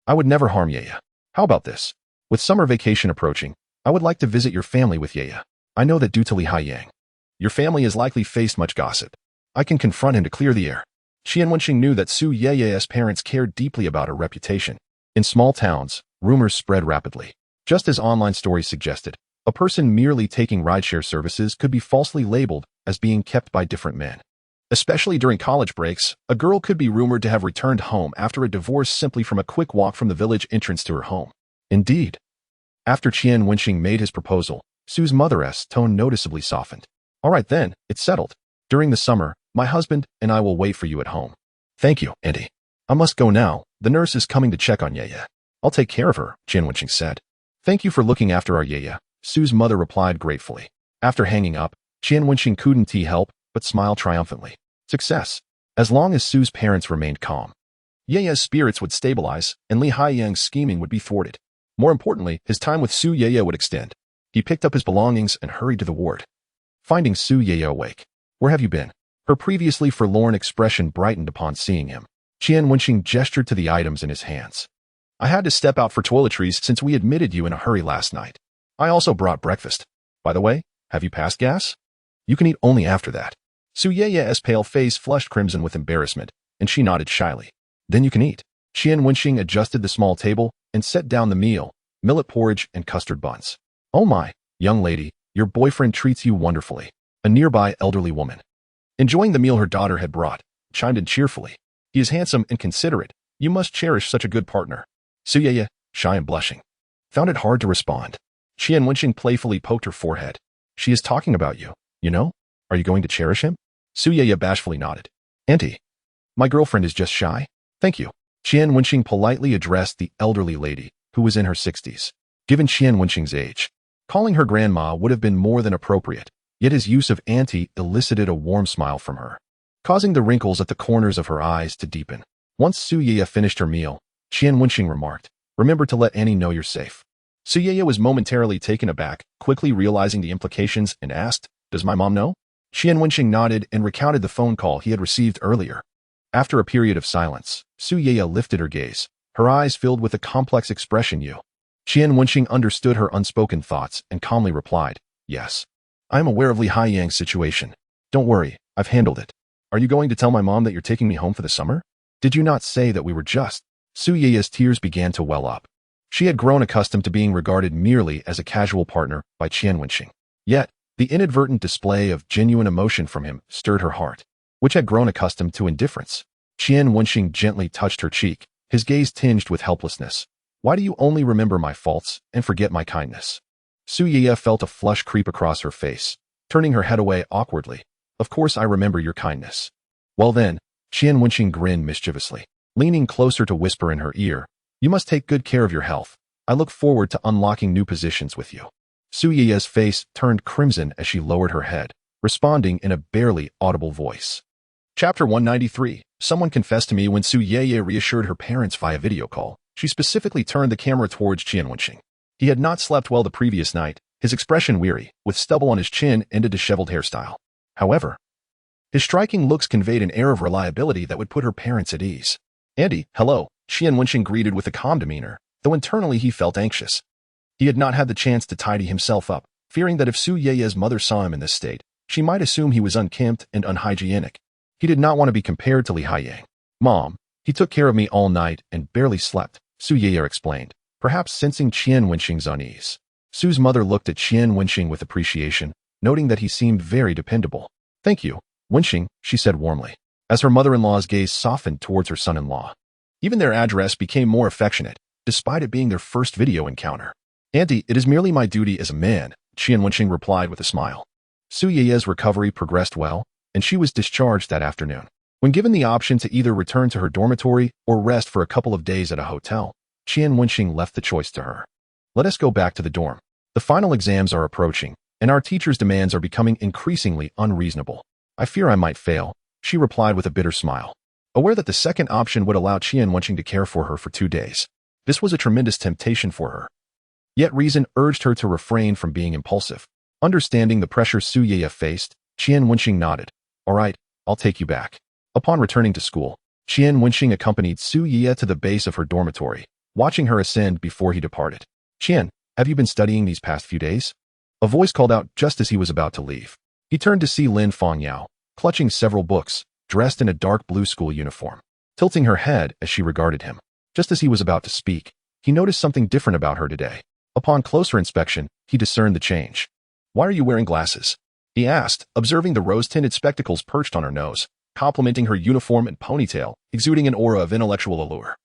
I would never harm Yeye. How about this? With summer vacation approaching, I would like to visit your family with Yeye. I know that due to Li Haiyang, your family has likely faced much gossip. I can confront him to clear the air. Qian Wenxing knew that Su Yeye's parents cared deeply about her reputation. In small towns, rumors spread rapidly. Just as online stories suggested, a person merely taking rideshare services could be falsely labeled as being kept by different men. Especially during college breaks, a girl could be rumored to have returned home after a divorce simply from a quick walk from the village entrance to her home. Indeed, after Qian Wenxing made his proposal, Su's mother's tone noticeably softened. All right then, it's settled. During the summer, my husband and I will wait for you at home. Thank you, Auntie. I must go now. The nurse is coming to check on Yeye. I'll take care of her, Qian Wenxing said. Thank you for looking after our Yeye, Su's mother replied gratefully. After hanging up, Qian Wenxing couldn't help but smile triumphantly. Success. As long as Su's parents remained calm, Yeye's spirits would stabilize and Li Haiyang's scheming would be thwarted. More importantly, his time with Su Yeye would extend. He picked up his belongings and hurried to the ward. Finding Su Yeye awake. Where have you been? Her previously forlorn expression brightened upon seeing him. Qian Wenxing gestured to the items in his hands. I had to step out for toiletries since we admitted you in a hurry last night. I also brought breakfast. By the way, have you passed gas? You can eat only after that. Su Yeye's pale face flushed crimson with embarrassment, and she nodded shyly. Then you can eat. Qian Wenxing adjusted the small table and set down the meal, millet porridge and custard buns. Oh my, young lady, your boyfriend treats you wonderfully. A nearby elderly woman, enjoying the meal her daughter had brought, chimed in cheerfully. He is handsome and considerate. You must cherish such a good partner. Su Yeye, shy and blushing, found it hard to respond. Qian Wenxing playfully poked her forehead. She is talking about you, you know? Are you going to cherish him? Su Yeye bashfully nodded. Auntie, my girlfriend is just shy. Thank you. Qian Wenxing politely addressed the elderly lady, who was in her 60s. Given Qian Wenxing's age, calling her grandma would have been more than appropriate, yet his use of auntie elicited a warm smile from her, causing the wrinkles at the corners of her eyes to deepen. Once Su Yeye finished her meal, Qian Wenxing remarked, remember to let Annie know you're safe. Su Yeye was momentarily taken aback, quickly realizing the implications, and asked, does my mom know? Qian Wenxing nodded and recounted the phone call he had received earlier. After a period of silence, Su Yeye lifted her gaze, her eyes filled with a complex expression. Qian Wenxing understood her unspoken thoughts and calmly replied, yes. I am aware of Li Haiyang's situation. Don't worry, I've handled it. Are you going to tell my mom that you're taking me home for the summer? Did you not say that we were just? Su Yeye's tears began to well up. She had grown accustomed to being regarded merely as a casual partner by Qian Wenxing. Yet, the inadvertent display of genuine emotion from him stirred her heart, which had grown accustomed to indifference. Qian Wenxing gently touched her cheek, his gaze tinged with helplessness. Why do you only remember my faults and forget my kindness? Su Yeye felt a flush creep across her face, turning her head away awkwardly. Of course I remember your kindness. Well then, Qian Wenxing grinned mischievously, leaning closer to whisper in her ear, you must take good care of your health. I look forward to unlocking new positions with you. Su Yeye's face turned crimson as she lowered her head, responding in a barely audible voice. Chapter 193. Someone confessed to me when Su Yeye reassured her parents via video call. She specifically turned the camera towards Qian Wenxing. He had not slept well the previous night, his expression weary, with stubble on his chin and a disheveled hairstyle. However, his striking looks conveyed an air of reliability that would put her parents at ease. Andy, hello, Qian Wenxing greeted with a calm demeanor, though internally he felt anxious. He had not had the chance to tidy himself up, fearing that if Su Yeye's mother saw him in this state, she might assume he was unkempt and unhygienic. He did not want to be compared to Li Haiyang. Mom, he took care of me all night and barely slept, Su Yeye explained, perhaps sensing Qian Wenxing's unease. Su's mother looked at Qian Wenxing with appreciation, noting that he seemed very dependable. Thank you, Wenxing, she said warmly, as her mother-in-law's gaze softened towards her son-in-law. Even their address became more affectionate, despite it being their first video encounter. Auntie, it is merely my duty as a man, Qian Wenxing replied with a smile. Su Yeye's recovery progressed well, and she was discharged that afternoon. When given the option to either return to her dormitory or rest for a couple of days at a hotel, Qian Wenxing left the choice to her. Let us go back to the dorm. The final exams are approaching, and our teacher's demands are becoming increasingly unreasonable. I fear I might fail, she replied with a bitter smile. Aware that the second option would allow Qian Wenxing to care for her for 2 days, this was a tremendous temptation for her. Yet reason urged her to refrain from being impulsive. Understanding the pressure Su Yeye faced, Qian Wenxing nodded. All right, I'll take you back. Upon returning to school, Qian Wenxing accompanied Su Yeye to the base of her dormitory, watching her ascend before he departed. Qian, have you been studying these past few days? A voice called out just as he was about to leave. He turned to see Lin Fongyao, clutching several books, dressed in a dark blue school uniform, tilting her head as she regarded him. Just as he was about to speak, he noticed something different about her today. Upon closer inspection, he discerned the change. "Why are you wearing glasses?" he asked, observing the rose-tinted spectacles perched on her nose, complementing her uniform and ponytail, exuding an aura of intellectual allure.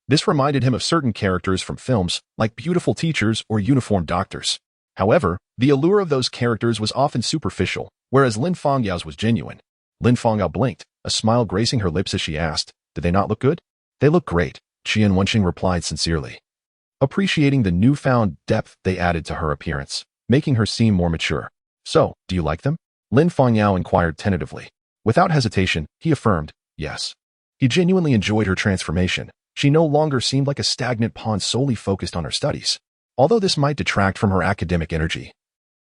This reminded him of certain characters from films, like beautiful teachers or uniformed doctors. However, the allure of those characters was often superficial, whereas Lin Fangyao's was genuine. Lin Fangyao blinked, a smile gracing her lips as she asked, "Did they not look good?" "They look great," Qian Wenxing replied sincerely, appreciating the newfound depth they added to her appearance, making her seem more mature. "So, do you like them?" Lin Fangyao inquired tentatively. Without hesitation, he affirmed, yes. He genuinely enjoyed her transformation. She no longer seemed like a stagnant pawn solely focused on her studies. Although this might detract from her academic energy,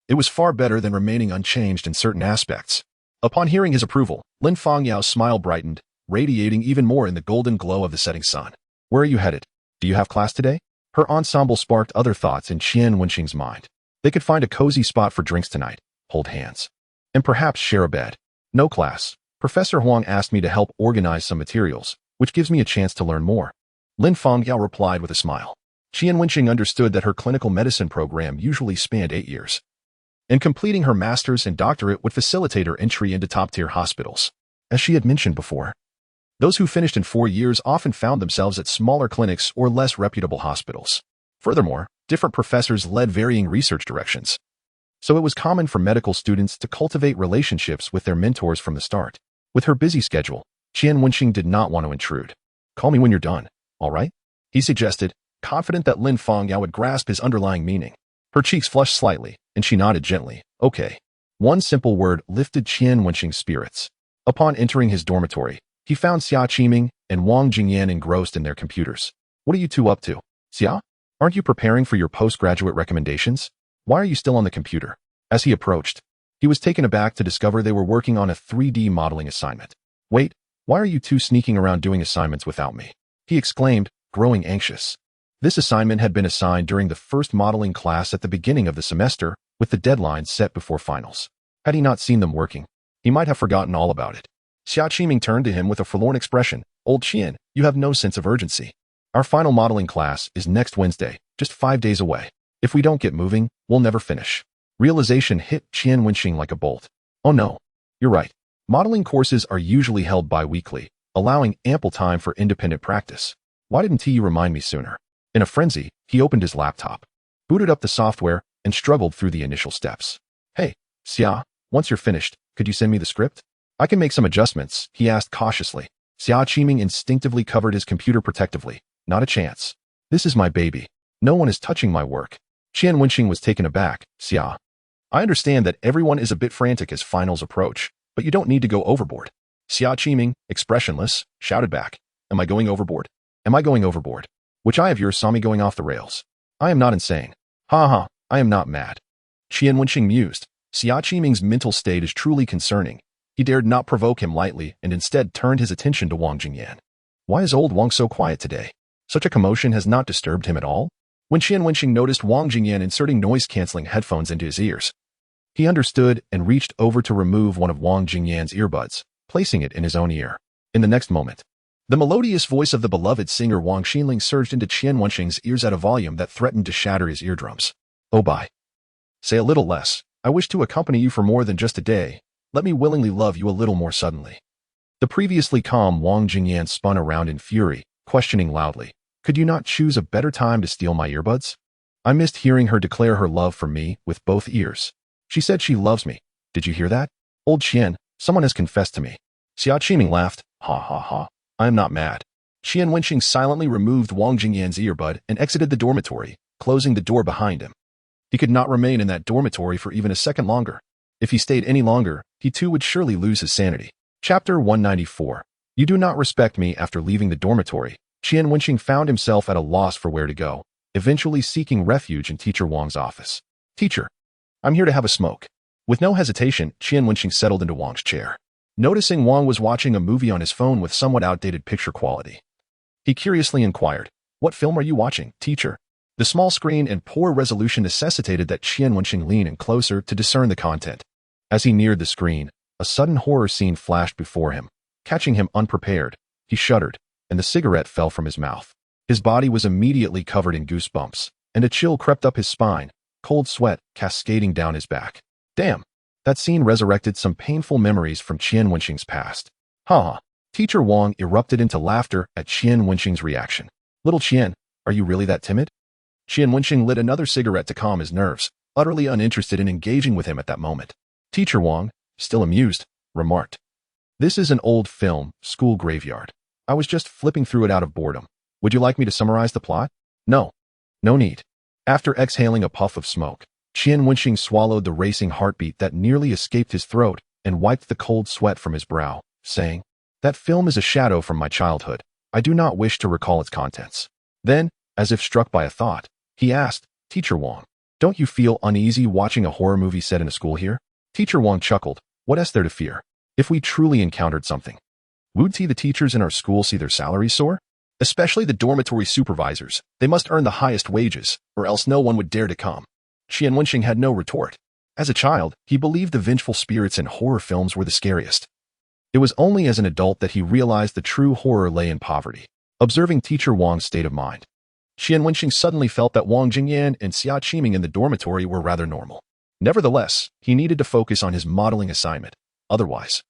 it was far better than remaining unchanged in certain aspects. Upon hearing his approval, Lin Fangyao's smile brightened, radiating even more in the golden glow of the setting sun. "Where are you headed? Do you have class today?" Her ensemble sparked other thoughts in Qian Wenxing's mind. They could find a cozy spot for drinks tonight, hold hands, and perhaps share a bed. "No class. Professor Huang asked me to help organize some materials, which gives me a chance to learn more," Lin Fangyao replied with a smile. Qian Wenxing understood that her clinical medicine program usually spanned 8 years, and completing her master's and doctorate would facilitate her entry into top-tier hospitals. As she had mentioned before, those who finished in 4 years often found themselves at smaller clinics or less reputable hospitals. Furthermore, different professors led varying research directions, so it was common for medical students to cultivate relationships with their mentors from the start. With her busy schedule, Qian Wenxing did not want to intrude. "Call me when you're done, all right?" he suggested, confident that Lin Fangyao would grasp his underlying meaning. Her cheeks flushed slightly, and she nodded gently. "Okay." One simple word lifted Qian Wenxing's spirits. Upon entering his dormitory, he found Xia Qiming and Wang Jingyan engrossed in their computers. "What are you two up to, Xia? Aren't you preparing for your postgraduate recommendations? Why are you still on the computer?" As he approached, he was taken aback to discover they were working on a 3D modeling assignment. "Wait, why are you two sneaking around doing assignments without me?" he exclaimed, growing anxious. This assignment had been assigned during the first modeling class at the beginning of the semester, with the deadline set before finals. Had he not seen them working, he might have forgotten all about it. Xia Qiming turned to him with a forlorn expression. "Old Qian, you have no sense of urgency. Our final modeling class is next Wednesday, just 5 days away. If we don't get moving, we'll never finish." Realization hit Qian Wenxing like a bolt. "Oh no, you're right. Modeling courses are usually held bi-weekly, allowing ample time for independent practice. Why didn't he remind me sooner?" In a frenzy, he opened his laptop, booted up the software, and struggled through the initial steps. "Hey, Xia, once you're finished, could you send me the script? I can make some adjustments," he asked cautiously. Xia Qiming instinctively covered his computer protectively. "Not a chance. This is my baby. No one is touching my work." Qian Wenxing was taken aback. "Xia, I understand that everyone is a bit frantic as finals approach, but you don't need to go overboard." Xia Qiming, expressionless, shouted back, "Am I going overboard? Am I going overboard? Which eye of yours saw me going off the rails? I am not insane. Ha ha, I am not mad." Qian Wenxing mused. Xia Qiming's mental state is truly concerning. He dared not provoke him lightly and instead turned his attention to Wang Jingyan. Why is old Wang so quiet today? Such a commotion has not disturbed him at all? When Qian Wenxing noticed Wang Jingyan inserting noise-canceling headphones into his ears, he understood and reached over to remove one of Wang Jingyan's earbuds, placing it in his own ear. In the next moment, the melodious voice of the beloved singer Wang Xinling surged into Qian Wenxing's ears at a volume that threatened to shatter his eardrums. "Oh bye. Say a little less. I wish to accompany you for more than just a day. Let me willingly love you a little more suddenly." The previously calm Wang Jingyan spun around in fury, questioning loudly, "Could you not choose a better time to steal my earbuds? I missed hearing her declare her love for me with both ears. She said she loves me. Did you hear that? Old Qian, someone has confessed to me." Xia Qiming laughed. "Ha ha ha. I am not mad." Qian Wenxing silently removed Wang Jingyan's earbud and exited the dormitory, closing the door behind him. He could not remain in that dormitory for even a second longer. If he stayed any longer, he too would surely lose his sanity. Chapter 194. You do not respect me. After leaving the dormitory, Qian Wenxing found himself at a loss for where to go, eventually seeking refuge in Teacher Wang's office. "Teacher, I'm here to have a smoke." With no hesitation, Qian Wenxing settled into Wang's chair. Noticing Wang was watching a movie on his phone with somewhat outdated picture quality, he curiously inquired, "What film are you watching, teacher?" The small screen and poor resolution necessitated that Qian Wenxing lean in closer to discern the content. As he neared the screen, a sudden horror scene flashed before him. Catching him unprepared, he shuddered, and the cigarette fell from his mouth. His body was immediately covered in goosebumps, and a chill crept up his spine, cold sweat cascading down his back. Damn! That scene resurrected some painful memories from Qian Wenxing's past. Ha! Teacher Wang erupted into laughter at Qian Wenxing's reaction. Little Qian, are you really that timid? Qian Wenxing lit another cigarette to calm his nerves, utterly uninterested in engaging with him at that moment. Teacher Wang, still amused, remarked, "This is an old film, School Graveyard. I was just flipping through it out of boredom. Would you like me to summarize the plot?" No. No need. After exhaling a puff of smoke, Qian Wenxing swallowed the racing heartbeat that nearly escaped his throat and wiped the cold sweat from his brow, saying, "That film is a shadow from my childhood. I do not wish to recall its contents." Then, as if struck by a thought, he asked, "Teacher Wang, don't you feel uneasy watching a horror movie set in a school here?" Teacher Wang chuckled. "What is there to fear? If we truly encountered something, would the teachers in our school see their salaries soar? Especially the dormitory supervisors. They must earn the highest wages, or else no one would dare to come." Qian Wenxing had no retort. As a child, he believed the vengeful spirits in horror films were the scariest. It was only as an adult that he realized the true horror lay in poverty. Observing Teacher Wang's state of mind, Qian Wenxing suddenly felt that Wang Jingyan and Xia Qiming in the dormitory were rather normal. Nevertheless, he needed to focus on his modeling assignment. Otherwise,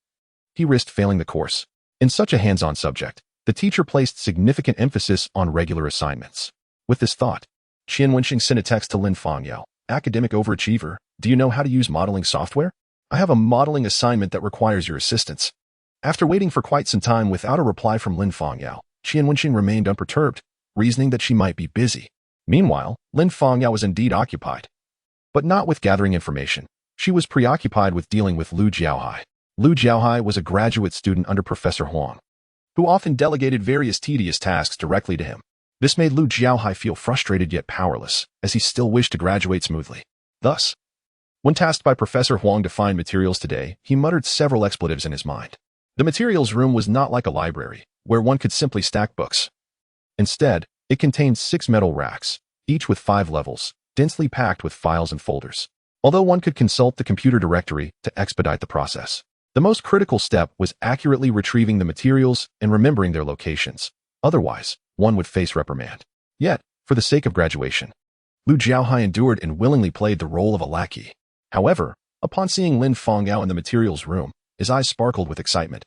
he risked failing the course. In such a hands-on subject, the teacher placed significant emphasis on regular assignments. With this thought, Qian Wenxing sent a text to Lin Fangyao, "Academic overachiever, do you know how to use modeling software? I have a modeling assignment that requires your assistance." After waiting for quite some time without a reply from Lin Fangyao, Qian Wenxing remained unperturbed, reasoning that she might be busy. Meanwhile, Lin Fangyao was indeed occupied, but not with gathering information. She was preoccupied with dealing with Lu Jiaohai. Lu Jiaohai was a graduate student under Professor Huang, who often delegated various tedious tasks directly to him. This made Lu Jiaohai feel frustrated yet powerless, as he still wished to graduate smoothly. Thus, when tasked by Professor Huang to find materials today, he muttered several expletives in his mind. The materials room was not like a library, where one could simply stack books. Instead, it contained 6 metal racks, each with 5 levels, densely packed with files and folders. Although one could consult the computer directory to expedite the process, the most critical step was accurately retrieving the materials and remembering their locations. Otherwise, one would face reprimand. Yet, for the sake of graduation, Lu Jiaohai endured and willingly played the role of a lackey. However, upon seeing Lin Fangyao in the materials room, his eyes sparkled with excitement,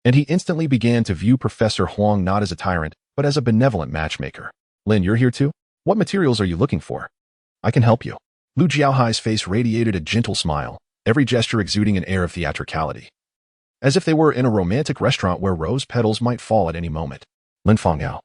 and he instantly began to view Professor Huang not as a tyrant, but as a benevolent matchmaker. "Lin, you're here too? What materials are you looking for? I can help you." Lu Jiaohai's face radiated a gentle smile, every gesture exuding an air of theatricality, as if they were in a romantic restaurant where rose petals might fall at any moment. Lin Fangyao,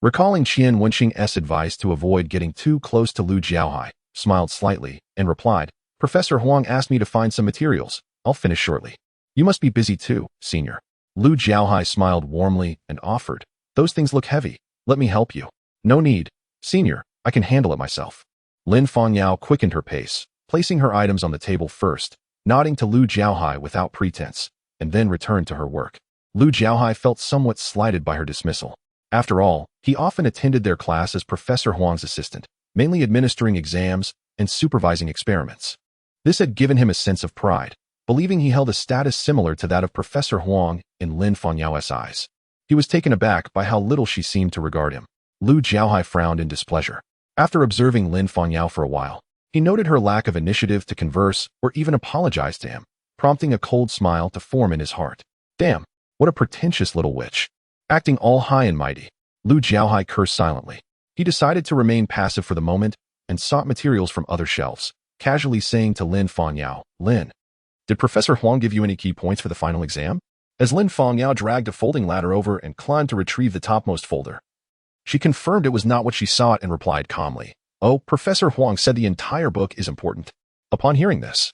recalling Qian Wenxing's advice to avoid getting too close to Lu Jiaohai, smiled slightly and replied, "Professor Huang asked me to find some materials. I'll finish shortly." "You must be busy too, senior." Lu Jiaohai smiled warmly and offered, "Those things look heavy. Let me help you." "No need, senior. I can handle it myself." Lin Fangyao quickened her pace, placing her items on the table first, nodding to Lu Jiaohai without pretense, and then returned to her work. Lu Jiaohai felt somewhat slighted by her dismissal. After all, he often attended their class as Professor Huang's assistant, mainly administering exams and supervising experiments. This had given him a sense of pride, believing he held a status similar to that of Professor Huang in Lin Fangyao's eyes. He was taken aback by how little she seemed to regard him. Lu Jiaohai frowned in displeasure. After observing Lin Fangyao for a while, he noted her lack of initiative to converse or even apologize to him, prompting a cold smile to form in his heart. Damn, what a pretentious little witch. Acting all high and mighty, Lu Jiaohai cursed silently. He decided to remain passive for the moment and sought materials from other shelves, casually saying to Lin Fangyao, "Lin, did Professor Huang give you any key points for the final exam?" As Lin Fangyao dragged a folding ladder over and climbed to retrieve the topmost folder, she confirmed it was not what she sought and replied calmly, "Oh, Professor Huang said the entire book is important." Upon hearing this,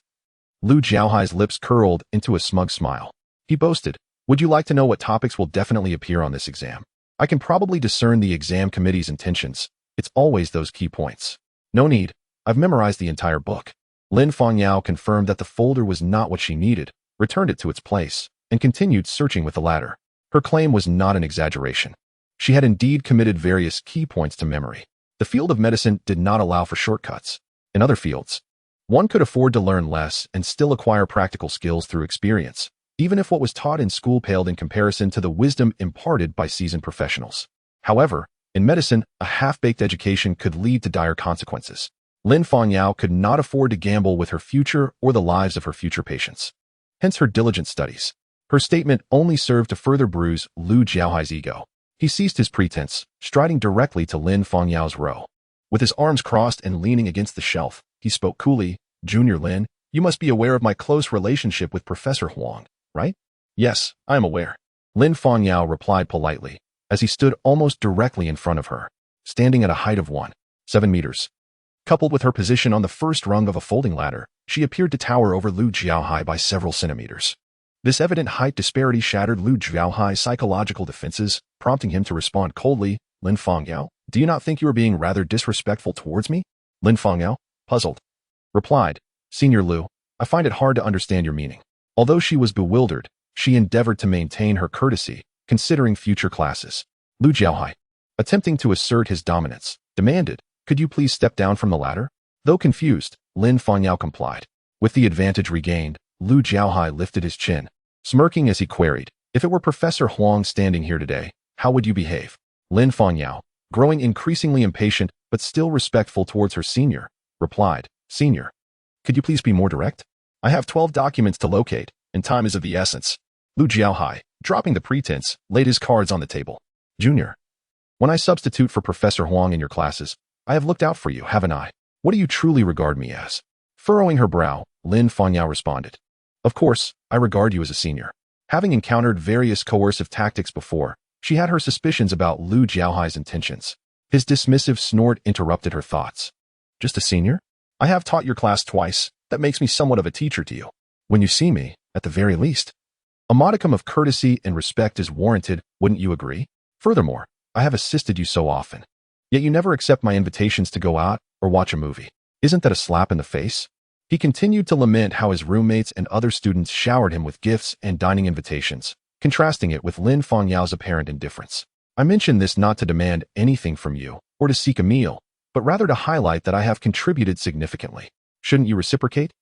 Lu Jiaohai's lips curled into a smug smile. He boasted, "Would you like to know what topics will definitely appear on this exam? I can probably discern the exam committee's intentions. It's always those key points." "No need. I've memorized the entire book." Lin Fangyao confirmed that the folder was not what she needed, returned it to its place, and continued searching with the ladder. Her claim was not an exaggeration. She had indeed committed various key points to memory. The field of medicine did not allow for shortcuts. In other fields, One could afford to learn less and still acquire practical skills through experience, even if what was taught in school paled in comparison to the wisdom imparted by seasoned professionals. However, in medicine, a half-baked education could lead to dire consequences. Lin Fangyao could not afford to gamble with her future or the lives of her future patients. Hence her diligent studies. Her statement only served to further bruise Lu Jiaohai's ego. He ceased his pretense, striding directly to Lin Fangyao's row. With his arms crossed and leaning against the shelf, he spoke coolly, "Junior Lin, you must be aware of my close relationship with Professor Huang, right?" "Yes, I am aware," Lin Fangyao replied politely, as he stood almost directly in front of her, standing at a height of 1.7 meters. Coupled with her position on the first rung of a folding ladder, she appeared to tower over Lu Jiaohai by several centimeters. This evident height disparity shattered Lu Jiaohai's psychological defenses, prompting him to respond coldly, "Lin Fangyao, do you not think you are being rather disrespectful towards me?" Lin Fangyao, puzzled, replied, "Senior Lu, I find it hard to understand your meaning." Although she was bewildered, she endeavored to maintain her courtesy, considering future classes. Lu Jiaohai, attempting to assert his dominance, demanded, "Could you please step down from the ladder?" Though confused, Lin Fangyao complied. With the advantage regained, Lu Jiaohai lifted his chin, smirking as he queried, "If it were Professor Huang standing here today, how would you behave?" Lin Fangyao, growing increasingly impatient but still respectful towards her senior, replied, "Senior, could you please be more direct? I have 12 documents to locate, and time is of the essence." Lu Jiaohai, dropping the pretense, laid his cards on the table. "Junior, when I substitute for Professor Huang in your classes, I have looked out for you, haven't I? What do you truly regard me as?" Furrowing her brow, Lin Fangyao responded, "Of course, I regard you as a senior." Having encountered various coercive tactics before, she had her suspicions about Lu Jiaohai's intentions. His dismissive snort interrupted her thoughts. "Just a senior? I have taught your class twice. That makes me somewhat of a teacher to you. When you see me, at the very least, a modicum of courtesy and respect is warranted, wouldn't you agree? Furthermore, I have assisted you so often. Yet you never accept my invitations to go out or watch a movie. Isn't that a slap in the face?" He continued to lament how his roommates and other students showered him with gifts and dining invitations, contrasting it with Lin Fangyao's apparent indifference. "I mention this not to demand anything from you or to seek a meal, but rather to highlight that I have contributed significantly. Shouldn't you reciprocate?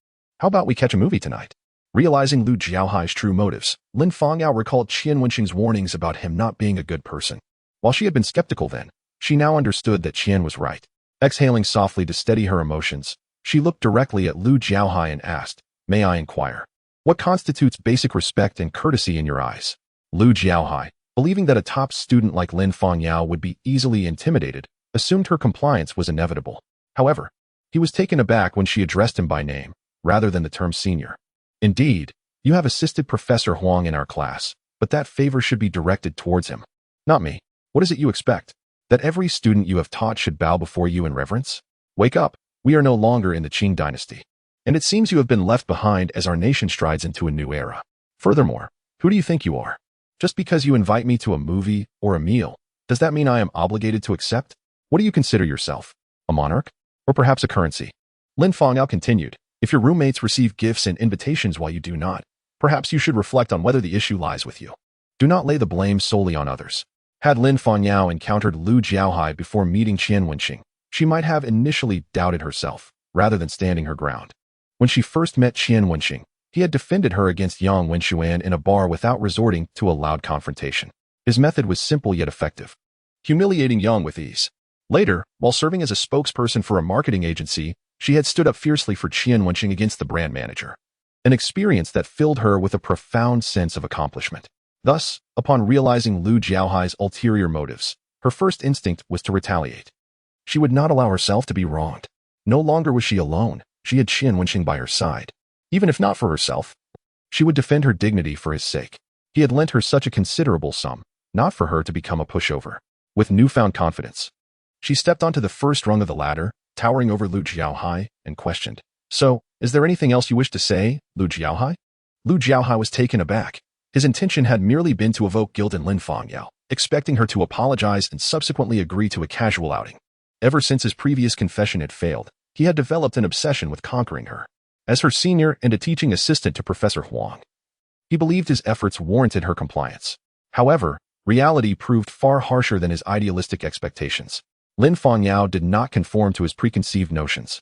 How about we catch a movie tonight?" Realizing Lu Jiaohai's true motives, Lin Fangyao recalled Qian Wenxing's warnings about him not being a good person. While she had been skeptical then, she now understood that Qian was right. Exhaling softly to steady her emotions, she looked directly at Lu Jiaohai and asked, "May I inquire? What constitutes basic respect and courtesy in your eyes?" Lu Jiaohai, believing that a top student like Lin Fangyao would be easily intimidated, assumed her compliance was inevitable. However, he was taken aback when she addressed him by name, rather than the term senior. "Indeed, you have assisted Professor Huang in our class, but that favor should be directed towards him, not me. What is it you expect? That every student you have taught should bow before you in reverence? Wake up, we are no longer in the Qing dynasty. And it seems you have been left behind as our nation strides into a new era. Furthermore, who do you think you are? Just because you invite me to a movie or a meal, does that mean I am obligated to accept? What do you consider yourself? A monarch? Or perhaps a currency?" Lin Fangyao continued, "If your roommates receive gifts and invitations while you do not, perhaps you should reflect on whether the issue lies with you. Do not lay the blame solely on others." Had Lin Fangyao encountered Lu Jiaohai before meeting Qian Wenxing, she might have initially doubted herself, rather than standing her ground. When she first met Qian Wenxing, he had defended her against Yang Wenshuan in a bar without resorting to a loud confrontation. His method was simple yet effective, humiliating Yang with ease. Later, while serving as a spokesperson for a marketing agency, she had stood up fiercely for Qian Wenxing against the brand manager, an experience that filled her with a profound sense of accomplishment. Thus, upon realizing Lu Jiaohai's ulterior motives, her first instinct was to retaliate. She would not allow herself to be wronged. No longer was she alone, she had Qian Wenxing by her side. Even if not for herself, she would defend her dignity for his sake. He had lent her such a considerable sum, not for her to become a pushover. With newfound confidence, she stepped onto the first rung of the ladder, towering over Lu Jiaohai, and questioned, "So, is there anything else you wish to say, Lu Jiaohai?" Lu Jiaohai was taken aback. His intention had merely been to evoke guilt in Lin Fangyao, expecting her to apologize and subsequently agree to a casual outing. Ever since his previous confession had failed, he had developed an obsession with conquering her. As her senior and a teaching assistant to Professor Huang, he believed his efforts warranted her compliance. However, reality proved far harsher than his idealistic expectations. Lin Fangyao did not conform to his preconceived notions.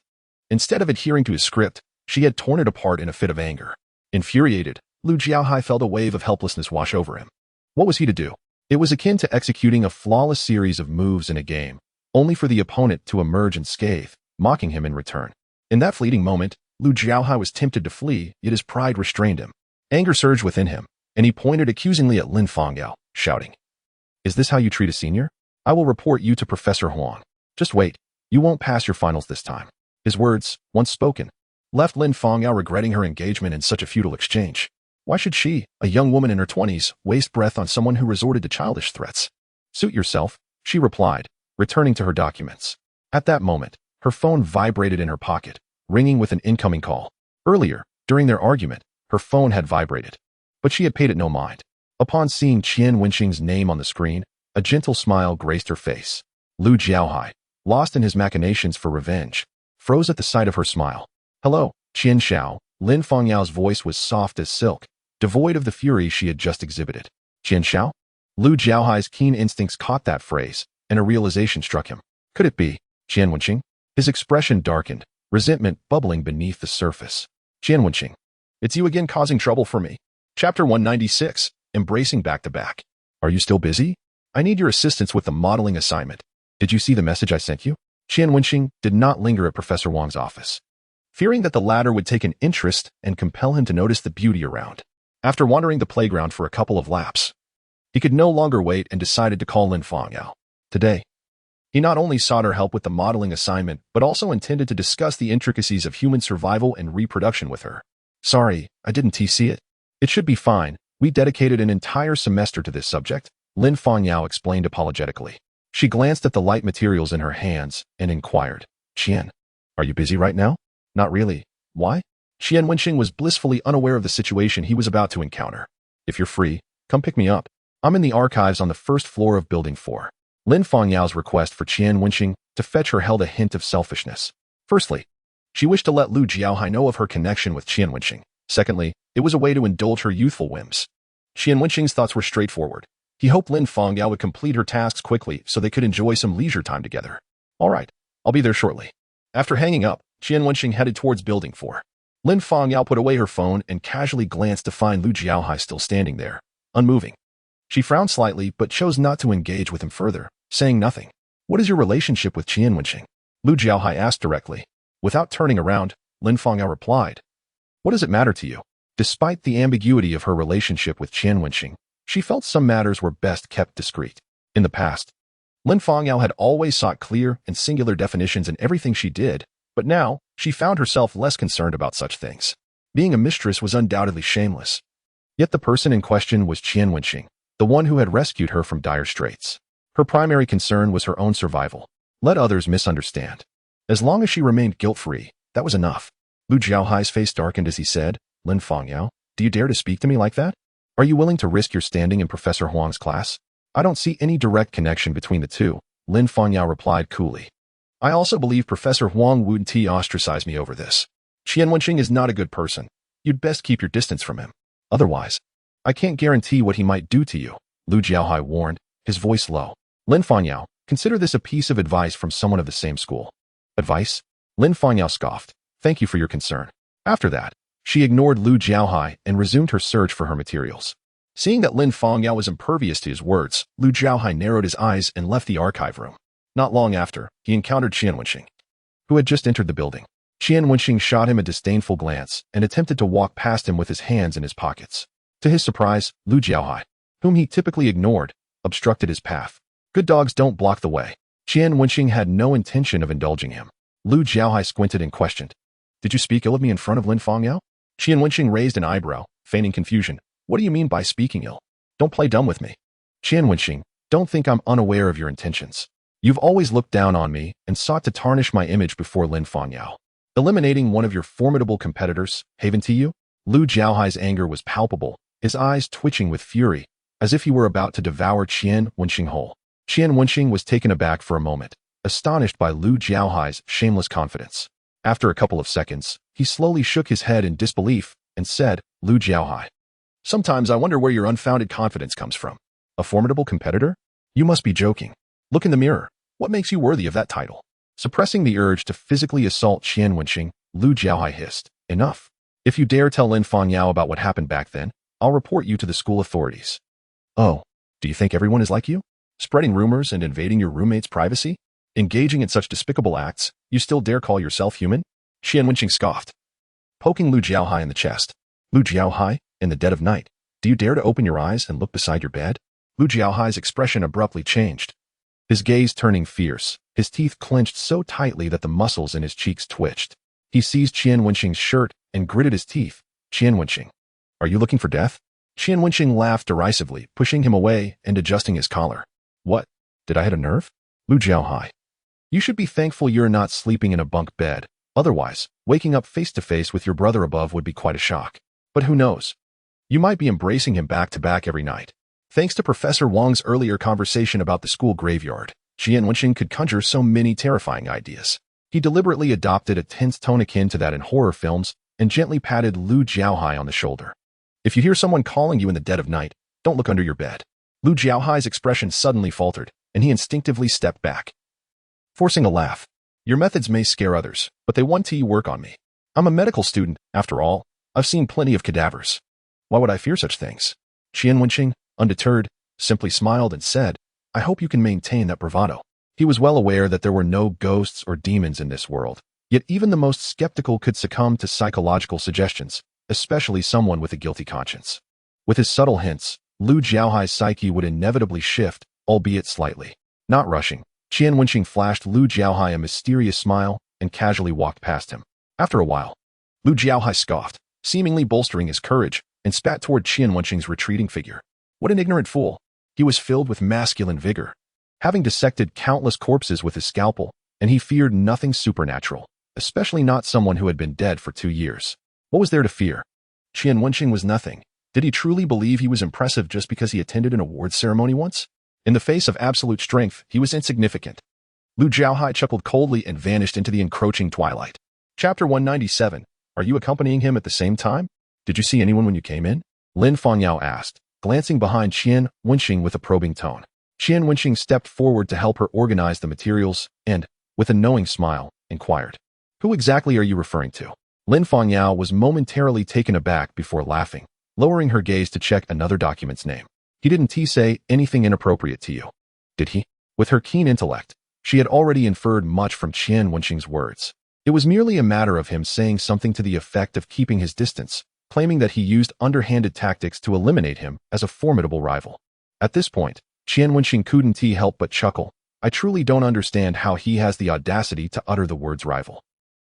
Instead of adhering to his script, she had torn it apart in a fit of anger. Infuriated, Lu Jiaohai felt a wave of helplessness wash over him. What was he to do? It was akin to executing a flawless series of moves in a game, only for the opponent to emerge unscathed, mocking him in return. In that fleeting moment, Lu Jiaohai was tempted to flee, yet his pride restrained him. Anger surged within him, and he pointed accusingly at Lin Fangyao, shouting, "Is this how you treat a senior? I will report you to Professor Huang. Just wait, you won't pass your finals this time." His words, once spoken, left Lin Fangyao regretting her engagement in such a futile exchange. Why should she, a young woman in her 20s, waste breath on someone who resorted to childish threats? "Suit yourself," she replied, returning to her documents. At that moment, her phone vibrated in her pocket, ringing with an incoming call. Earlier, during their argument, her phone had vibrated, but she had paid it no mind. Upon seeing Qian Wenxing's name on the screen, a gentle smile graced her face. Lu Jiaohai, lost in his machinations for revenge, froze at the sight of her smile. "Hello, Qian Xiao." Lin Fangyao's voice was soft as silk, devoid of the fury she had just exhibited. "Qian Xiao?" Lu Jiaohai's keen instincts caught that phrase, and a realization struck him. Could it be Qian Wenxing? His expression darkened, resentment bubbling beneath the surface. "Qian Wenxing, it's you again causing trouble for me." Chapter 196, Embracing Back-to-Back. "Are you still busy? I need your assistance with the modeling assignment. Did you see the message I sent you?" Qian Wenxing did not linger at Professor Wang's office, fearing that the latter would take an interest and compel him to notice the beauty around. After wandering the playground for a couple of laps, he could no longer wait and decided to call Lin Fangyao. Today, he not only sought her help with the modeling assignment, but also intended to discuss the intricacies of human survival and reproduction with her. "Sorry, I didn't see it. It should be fine. We dedicated an entire semester to this subject," Lin Fangyao explained apologetically. She glanced at the light materials in her hands and inquired, "Qian, are you busy right now?" "Not really. Why?" Qian Wenxing was blissfully unaware of the situation he was about to encounter. "If you're free, come pick me up. I'm in the archives on the first floor of Building 4. Lin Fangyao's request for Qian Wenxing to fetch her held a hint of selfishness. Firstly, she wished to let Lu Jiaohai know of her connection with Qian Wenxing. Secondly, it was a way to indulge her youthful whims. Qian Wenxing's thoughts were straightforward. He hoped Lin Fangyao would complete her tasks quickly so they could enjoy some leisure time together. "All right, I'll be there shortly." After hanging up, Qian Wenxing headed towards Building 4. Lin Fangyao put away her phone and casually glanced to find Lu Jiaohai still standing there, unmoving. She frowned slightly but chose not to engage with him further, saying nothing. "What is your relationship with Qian Wenxing?" Lu Jiaohai asked directly. Without turning around, Lin Fangyao replied, "What does it matter to you?" Despite the ambiguity of her relationship with Qian Wenxing, she felt some matters were best kept discreet. In the past, Lin Fangyao had always sought clear and singular definitions in everything she did, but now she found herself less concerned about such things. Being a mistress was undoubtedly shameless. Yet the person in question was Qian Wenxing, the one who had rescued her from dire straits. Her primary concern was her own survival. Let others misunderstand. As long as she remained guilt-free, that was enough. Lu Jiaohai's face darkened as he said, "Lin Fangyao, do you dare to speak to me like that? Are you willing to risk your standing in Professor Huang's class?" "I don't see any direct connection between the two," Lin Fangyao replied coolly. "I also believe Professor Huang wouldn't ostracize me over this. Qian Wenxing is not a good person. You'd best keep your distance from him. Otherwise, I can't guarantee what he might do to you," Lu Jiaohai warned, his voice low. "Lin Fangyao, consider this a piece of advice from someone of the same school." "Advice?" Lin Fangyao scoffed. "Thank you for your concern." After that, she ignored Lu Jiaohai and resumed her search for her materials. Seeing that Lin Fangyao was impervious to his words, Lu Jiaohai narrowed his eyes and left the archive room. Not long after, he encountered Qian Wenxing, who had just entered the building. Qian Wenxing shot him a disdainful glance and attempted to walk past him with his hands in his pockets. To his surprise, Lu Jiaohai, whom he typically ignored, obstructed his path. Good dogs don't block the way. Qian Wenxing had no intention of indulging him. Lu Jiaohai squinted and questioned, "Did you speak ill of me in front of Lin Fangyao?" Qian Wenxing raised an eyebrow, feigning confusion. "What do you mean by speaking ill? Don't play dumb with me." "Qian Wenxing, don't think I'm unaware of your intentions. You've always looked down on me and sought to tarnish my image before Lin Fangyao. Eliminating one of your formidable competitors, haven to you?" Lu Jiaohai's anger was palpable, his eyes twitching with fury, as if he were about to devour Qian Wenxing whole. Qian Wenxing was taken aback for a moment, astonished by Lu Jiaohai's shameless confidence. After a couple of seconds, he slowly shook his head in disbelief and said, "Lu Jiaohai, sometimes I wonder where your unfounded confidence comes from. A formidable competitor? You must be joking. Look in the mirror. What makes you worthy of that title?" Suppressing the urge to physically assault Qian Wenxing, Lu Jiaohai hissed, "Enough. If you dare tell Lin Fangyao about what happened back then, I'll report you to the school authorities." "Oh, do you think everyone is like you? Spreading rumors and invading your roommate's privacy? Engaging in such despicable acts, you still dare call yourself human?" Qian Wenxing scoffed, poking Lu Jiaohai in the chest. "Lu Jiaohai, in the dead of night, do you dare to open your eyes and look beside your bed?" Lu Jiaohai's expression abruptly changed, his gaze turning fierce, his teeth clenched so tightly that the muscles in his cheeks twitched. He seized Qian Wenxing's shirt and gritted his teeth. "Qian Wenxing, are you looking for death?" Qian Wenxing laughed derisively, pushing him away and adjusting his collar. "What? Did I hit a nerve?" "Lu Jiaohai, you should be thankful you're not sleeping in a bunk bed. Otherwise, waking up face to face with your brother above would be quite a shock. But who knows? You might be embracing him back to back every night." Thanks to Professor Wang's earlier conversation about the school graveyard, Qian Wenxing could conjure so many terrifying ideas. He deliberately adopted a tense tone akin to that in horror films and gently patted Lu Jiaohai on the shoulder. "If you hear someone calling you in the dead of night, don't look under your bed." Lu Jiaohai's expression suddenly faltered, and he instinctively stepped back, forcing a laugh. "Your methods may scare others, but they won't work on me. I'm a medical student, after all. I've seen plenty of cadavers. Why would I fear such things?" Qian Wenxing, undeterred, simply smiled and said, "I hope you can maintain that bravado." He was well aware that there were no ghosts or demons in this world, yet even the most skeptical could succumb to psychological suggestions, especially someone with a guilty conscience. With his subtle hints, Lu Jiaohai's psyche would inevitably shift, albeit slightly. Not rushing, Qian Wenxing flashed Lu Jiaohai a mysterious smile and casually walked past him. After a while, Lu Jiaohai scoffed, seemingly bolstering his courage, and spat toward Qian Wenxing's retreating figure. What an ignorant fool. He was filled with masculine vigor, having dissected countless corpses with his scalpel, and he feared nothing supernatural, especially not someone who had been dead for 2 years. What was there to fear? Qian Wenxing was nothing. Did he truly believe he was impressive just because he attended an awards ceremony once? In the face of absolute strength, he was insignificant. Lu Jiaohai chuckled coldly and vanished into the encroaching twilight. Chapter 197. Are you accompanying him at the same time? Did you see anyone when you came in? Lin Fangyao asked, glancing behind Qian Wenxing with a probing tone. Qian Wenxing stepped forward to help her organize the materials and, with a knowing smile, inquired, "Who exactly are you referring to?" Lin Fangyao was momentarily taken aback before laughing, lowering her gaze to check another document's name. "He didn't say anything inappropriate to you, did he?" With her keen intellect, she had already inferred much from Qian Wenxing's words. It was merely a matter of him saying something to the effect of keeping his distance, claiming that he used underhanded tactics to eliminate him as a formidable rival. At this point, Qian Wenxing couldn't help but chuckle. I truly don't understand how he has the audacity to utter the words rival.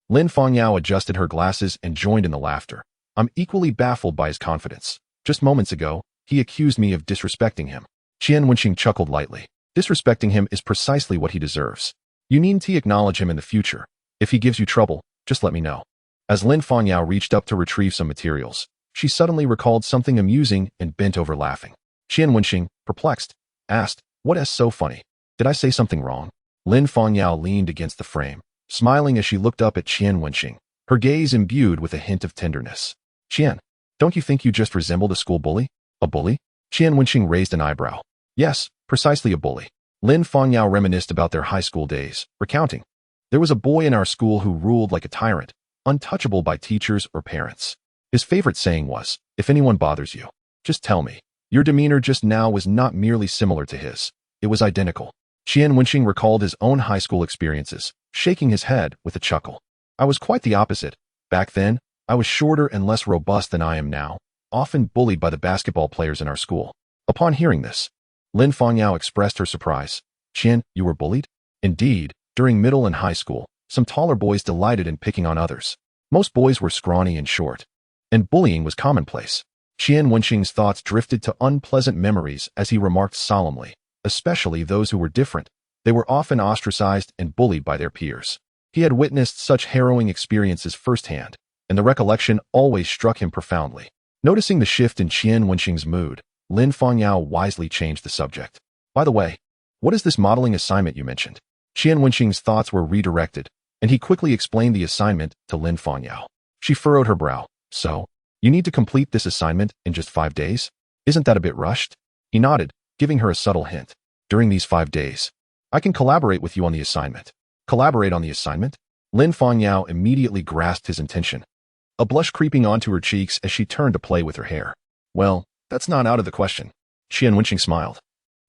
Lin Fangyao adjusted her glasses and joined in the laughter. I'm equally baffled by his confidence. Just moments ago, he accused me of disrespecting him. Qian Wenxing chuckled lightly. Disrespecting him is precisely what he deserves. You needn't acknowledge him in the future. If he gives you trouble, just let me know. As Lin Fangyao reached up to retrieve some materials, she suddenly recalled something amusing and bent over laughing. Qian Wenxing, perplexed, asked, "What is so funny? Did I say something wrong?" Lin Fangyao leaned against the frame, smiling as she looked up at Qian Wenxing, her gaze imbued with a hint of tenderness. "Qian, don't you think you just resembled a school bully?" "A bully?" Qian Wenxing raised an eyebrow. "Yes, precisely a bully." Lin Fangyao reminisced about their high school days, recounting, "There was a boy in our school who ruled like a tyrant, untouchable by teachers or parents. His favorite saying was, 'If anyone bothers you, just tell me.' Your demeanor just now was not merely similar to his, it was identical." Qian Wenxing recalled his own high school experiences, shaking his head with a chuckle. "I was quite the opposite. Back then, I was shorter and less robust than I am now, often bullied by the basketball players in our school." Upon hearing this, Lin Fangyao expressed her surprise. "Qian, you were bullied?" Indeed, during middle and high school, some taller boys delighted in picking on others. Most boys were scrawny and short, and bullying was commonplace. Qian Wenxing's thoughts drifted to unpleasant memories as he remarked solemnly, especially those who were different. They were often ostracized and bullied by their peers. He had witnessed such harrowing experiences firsthand, and the recollection always struck him profoundly. Noticing the shift in Qian Wenxing's mood, Lin Fangyao wisely changed the subject. "By the way, what is this modeling assignment you mentioned?" Qian Wenxing's thoughts were redirected, and he quickly explained the assignment to Lin Fangyao. She furrowed her brow. "So, you need to complete this assignment in just 5 days? Isn't that a bit rushed?" He nodded, giving her a subtle hint. "During these 5 days, I can collaborate with you on the assignment. Collaborate on the assignment? Lin Fangyao immediately grasped his intention, a blush creeping onto her cheeks as she turned to play with her hair. Well, that's not out of the question. Qian Wenxing smiled,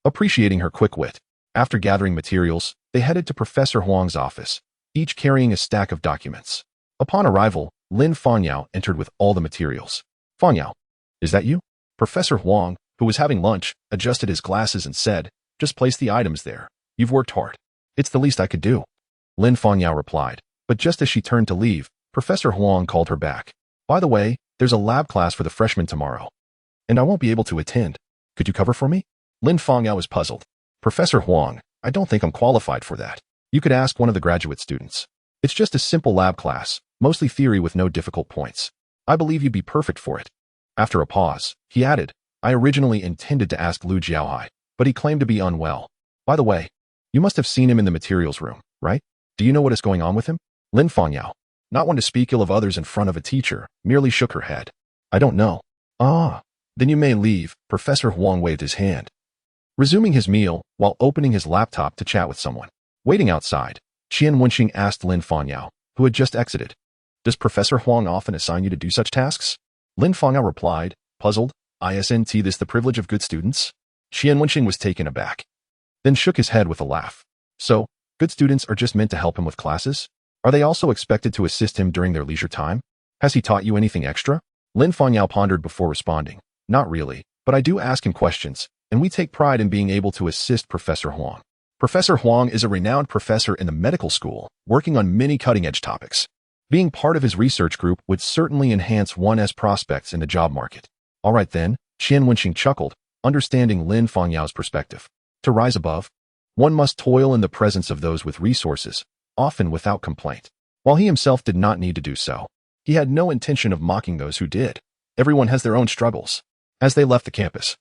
appreciating her quick wit. After gathering materials, they headed to Professor Huang's office, each carrying a stack of documents. Upon arrival, Lin Fangyao entered with all the materials. Fangyao, is that you? Professor Huang, who was having lunch, adjusted his glasses and said, just place the items there. You've worked hard. It's the least I could do. Lin Fangyao replied, but just as she turned to leave, Professor Huang called her back. By the way, there's a lab class for the freshmen tomorrow, and I won't be able to attend. Could you cover for me? Lin Fangyao was puzzled. Professor Huang, I don't think I'm qualified for that. You could ask one of the graduate students. It's just a simple lab class, mostly theory with no difficult points. I believe you'd be perfect for it. After a pause, he added, I originally intended to ask Lu Jiaohai, but he claimed to be unwell. By the way, you must have seen him in the materials room, right? Do you know what is going on with him? Lin Fangyao, not one to speak ill of others in front of a teacher, merely shook her head. I don't know. Ah, then you may leave. Professor Huang waved his hand, resuming his meal while opening his laptop to chat with someone. Waiting outside, Qian Wenxing asked Lin Fangyao, who had just exited, does Professor Huang often assign you to do such tasks? Lin Fangyao replied, puzzled, isn't this the privilege of good students? Qian Wenxing was taken aback, then shook his head with a laugh. So, good students are just meant to help him with classes? Are they also expected to assist him during their leisure time? Has he taught you anything extra? Lin Fangyao pondered before responding. Not really, but I do ask him questions, and we take pride in being able to assist Professor Huang. Professor Huang is a renowned professor in the medical school, working on many cutting-edge topics. Being part of his research group would certainly enhance one's prospects in the job market. All right then, Qian Wenxing chuckled, understanding Lin Fangyao's perspective. To rise above, one must toil in the presence of those with resources, often without complaint. While he himself did not need to do so, he had no intention of mocking those who did. Everyone has their own struggles. As they left the campus,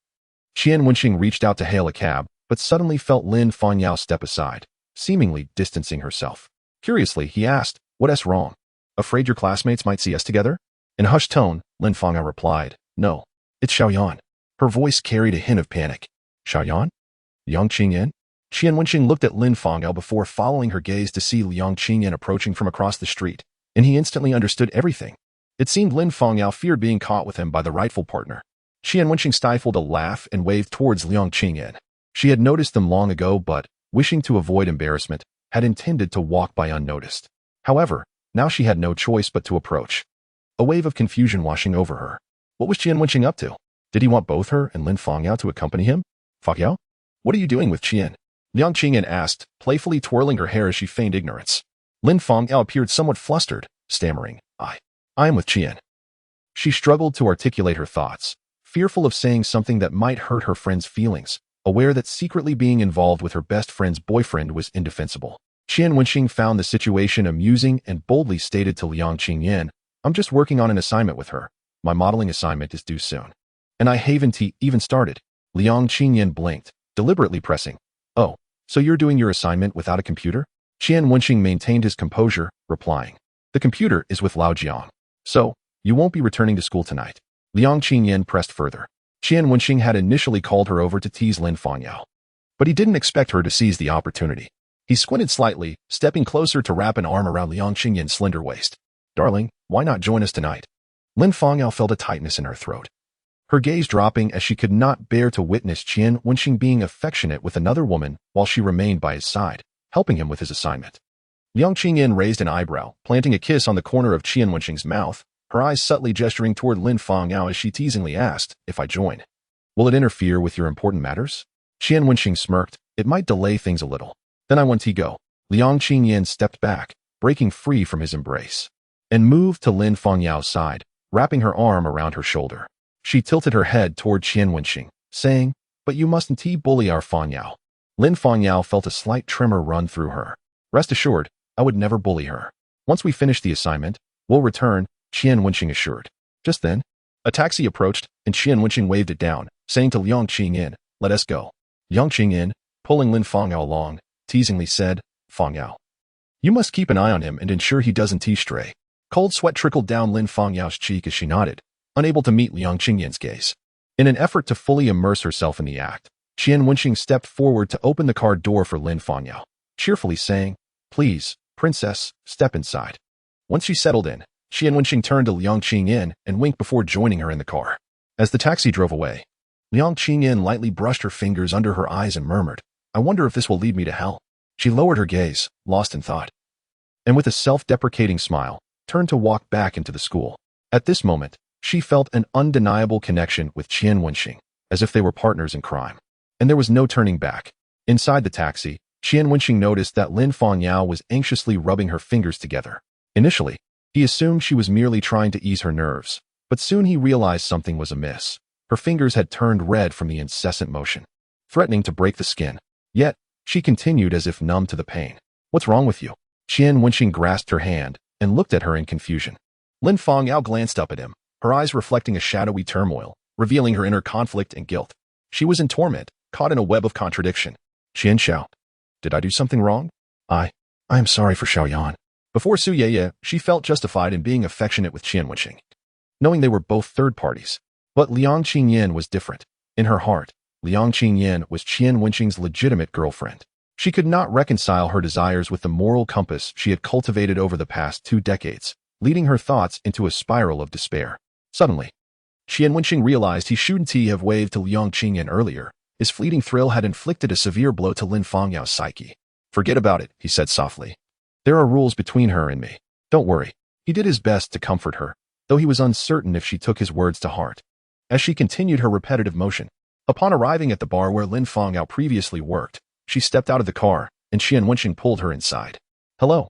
Qian Wenxing reached out to hail a cab, but suddenly felt Lin Fangyao step aside, seemingly distancing herself. Curiously, he asked, what's wrong? Afraid your classmates might see us together? In a hushed tone, Lin Fangyao replied, no, it's Xiaoyan. Her voice carried a hint of panic. Xiaoyan? Liang Qingyan? Qian Wenxing looked at Lin Fangyao before following her gaze to see Liang Qingyan approaching from across the street, and he instantly understood everything. It seemed Lin Fangyao feared being caught with him by the rightful partner. Qian Wenxing stifled a laugh and waved towards Liang Qingyan. She had noticed them long ago but, wishing to avoid embarrassment, had intended to walk by unnoticed. However, now she had no choice but to approach, a wave of confusion washing over her. What was Qian Wenxing up to? Did he want both her and Lin Fangyao to accompany him? Fangyao? What are you doing with Qian? Liang Qingyan asked, playfully twirling her hair as she feigned ignorance. Lin Fangyao appeared somewhat flustered, stammering, I am with Qian. She struggled to articulate her thoughts, fearful of saying something that might hurt her friend's feelings, aware that secretly being involved with her best friend's boyfriend was indefensible. Qian Wenxing found the situation amusing and boldly stated to Liang Qingyan, I'm just working on an assignment with her. My modeling assignment is due soon. And I haven't even started. Liang Qingyan blinked, deliberately pressing, oh, so you're doing your assignment without a computer? Qian Wenxing maintained his composure, replying, the computer is with Lao Jiang. So, you won't be returning to school tonight. Liang Qingyan pressed further. Qian Wenxing had initially called her over to tease Lin Fangyao, but he didn't expect her to seize the opportunity. He squinted slightly, stepping closer to wrap an arm around Liang Qingyan's slender waist. Darling, why not join us tonight? Lin Fangyao felt a tightness in her throat, her gaze dropping as she could not bear to witness Qian Wenxing being affectionate with another woman while she remained by his side, helping him with his assignment. Liang Qingyan raised an eyebrow, planting a kiss on the corner of Qian Wenxing's mouth, her eyes subtly gesturing toward Lin Fangyao as she teasingly asked, if I join, will it interfere with your important matters? Qian Wenxing smirked, it might delay things a little. Then I want to go. Liang Qingyan stepped back, breaking free from his embrace, and moved to Lin Fangyao's side, wrapping her arm around her shoulder. She tilted her head toward Qian Wenxing, saying, but you mustn't bully our Fangyao. Lin Fangyao felt a slight tremor run through her. Rest assured, I would never bully her. Once we finish the assignment, we'll return, Qian Wenxing assured. Just then, a taxi approached, and Qian Wenxing waved it down, saying to Liang Qingyan, let us go. Liang Qingyan, pulling Lin Fangyao along, teasingly said, Fangyao, you must keep an eye on him and ensure he doesn't stray. Cold sweat trickled down Lin Fangyao's cheek as she nodded, unable to meet Liang Qingyan's gaze. In an effort to fully immerse herself in the act, Qian Wenxing stepped forward to open the car door for Lin Fangyao, cheerfully saying, Please, princess, step inside. Once she settled in, Qian Wenxing turned to Liang Qingyin and winked before joining her in the car. As the taxi drove away, Liang Qingyin lightly brushed her fingers under her eyes and murmured, I wonder if this will lead me to hell. She lowered her gaze, lost in thought, and with a self-deprecating smile, turned to walk back into the school. At this moment, she felt an undeniable connection with Qian Wenxing, as if they were partners in crime. And there was no turning back. Inside the taxi, Qian Wenxing noticed that Lin Fongyao was anxiously rubbing her fingers together. Initially, he assumed she was merely trying to ease her nerves, but soon he realized something was amiss. Her fingers had turned red from the incessant motion, threatening to break the skin. Yet, she continued as if numb to the pain. What's wrong with you? Qian Wenxing grasped her hand and looked at her in confusion. Lin Fongyao glanced up at him, her eyes reflecting a shadowy turmoil, revealing her inner conflict and guilt. She was in torment, caught in a web of contradiction. Qian Xiao, did I do something wrong? I am sorry for Xiaoyan. Before Su Yeye, she felt justified in being affectionate with Qian Wenxing, knowing they were both third parties. But Liang Qingyin was different. In her heart, Liang Qingyin was Qian Wenxing's legitimate girlfriend. She could not reconcile her desires with the moral compass she had cultivated over the past 2 decades, leading her thoughts into a spiral of despair. Suddenly, Qian Wenxing realized he shouldn't have waved to Liang Qingyin earlier. His fleeting thrill had inflicted a severe blow to Lin Fangyao's psyche. Forget about it, he said softly. There are rules between her and me. Don't worry. He did his best to comfort her, though he was uncertain if she took his words to heart. As she continued her repetitive motion, upon arriving at the bar where Lin Fongyao previously worked, she stepped out of the car, and Qian Wenxing pulled her inside. Hello.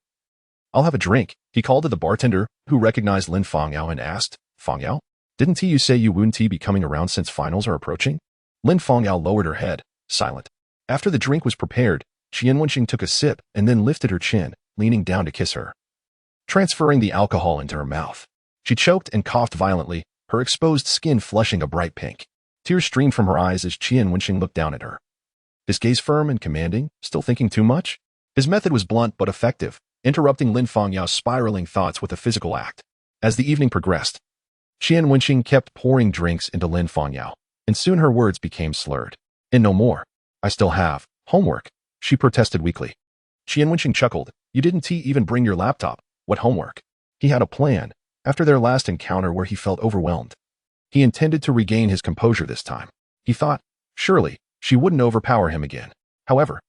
I'll have a drink, he called to the bartender, who recognized Lin Fongyao and asked, Fongyao? Didn't you say you wouldn't be coming around since finals are approaching? Lin Fongyao lowered her head, silent. After the drink was prepared, Qian Wenxing took a sip and then lifted her chin, leaning down to kiss her, transferring the alcohol into her mouth. She choked and coughed violently, her exposed skin flushing a bright pink. Tears streamed from her eyes as Qian Wenxing looked down at her. His gaze firm and commanding, still thinking too much? His method was blunt but effective, interrupting Lin Fangyao's spiraling thoughts with a physical act. As the evening progressed, Qian Wenxing kept pouring drinks into Lin Fongyao, and soon her words became slurred. And no more. I still have homework, she protested weakly. Qian Wenxing chuckled. You didn't even bring your laptop. What homework? He had a plan, after their last encounter where he felt overwhelmed. He intended to regain his composure this time. He thought, surely, she wouldn't overpower him again. However,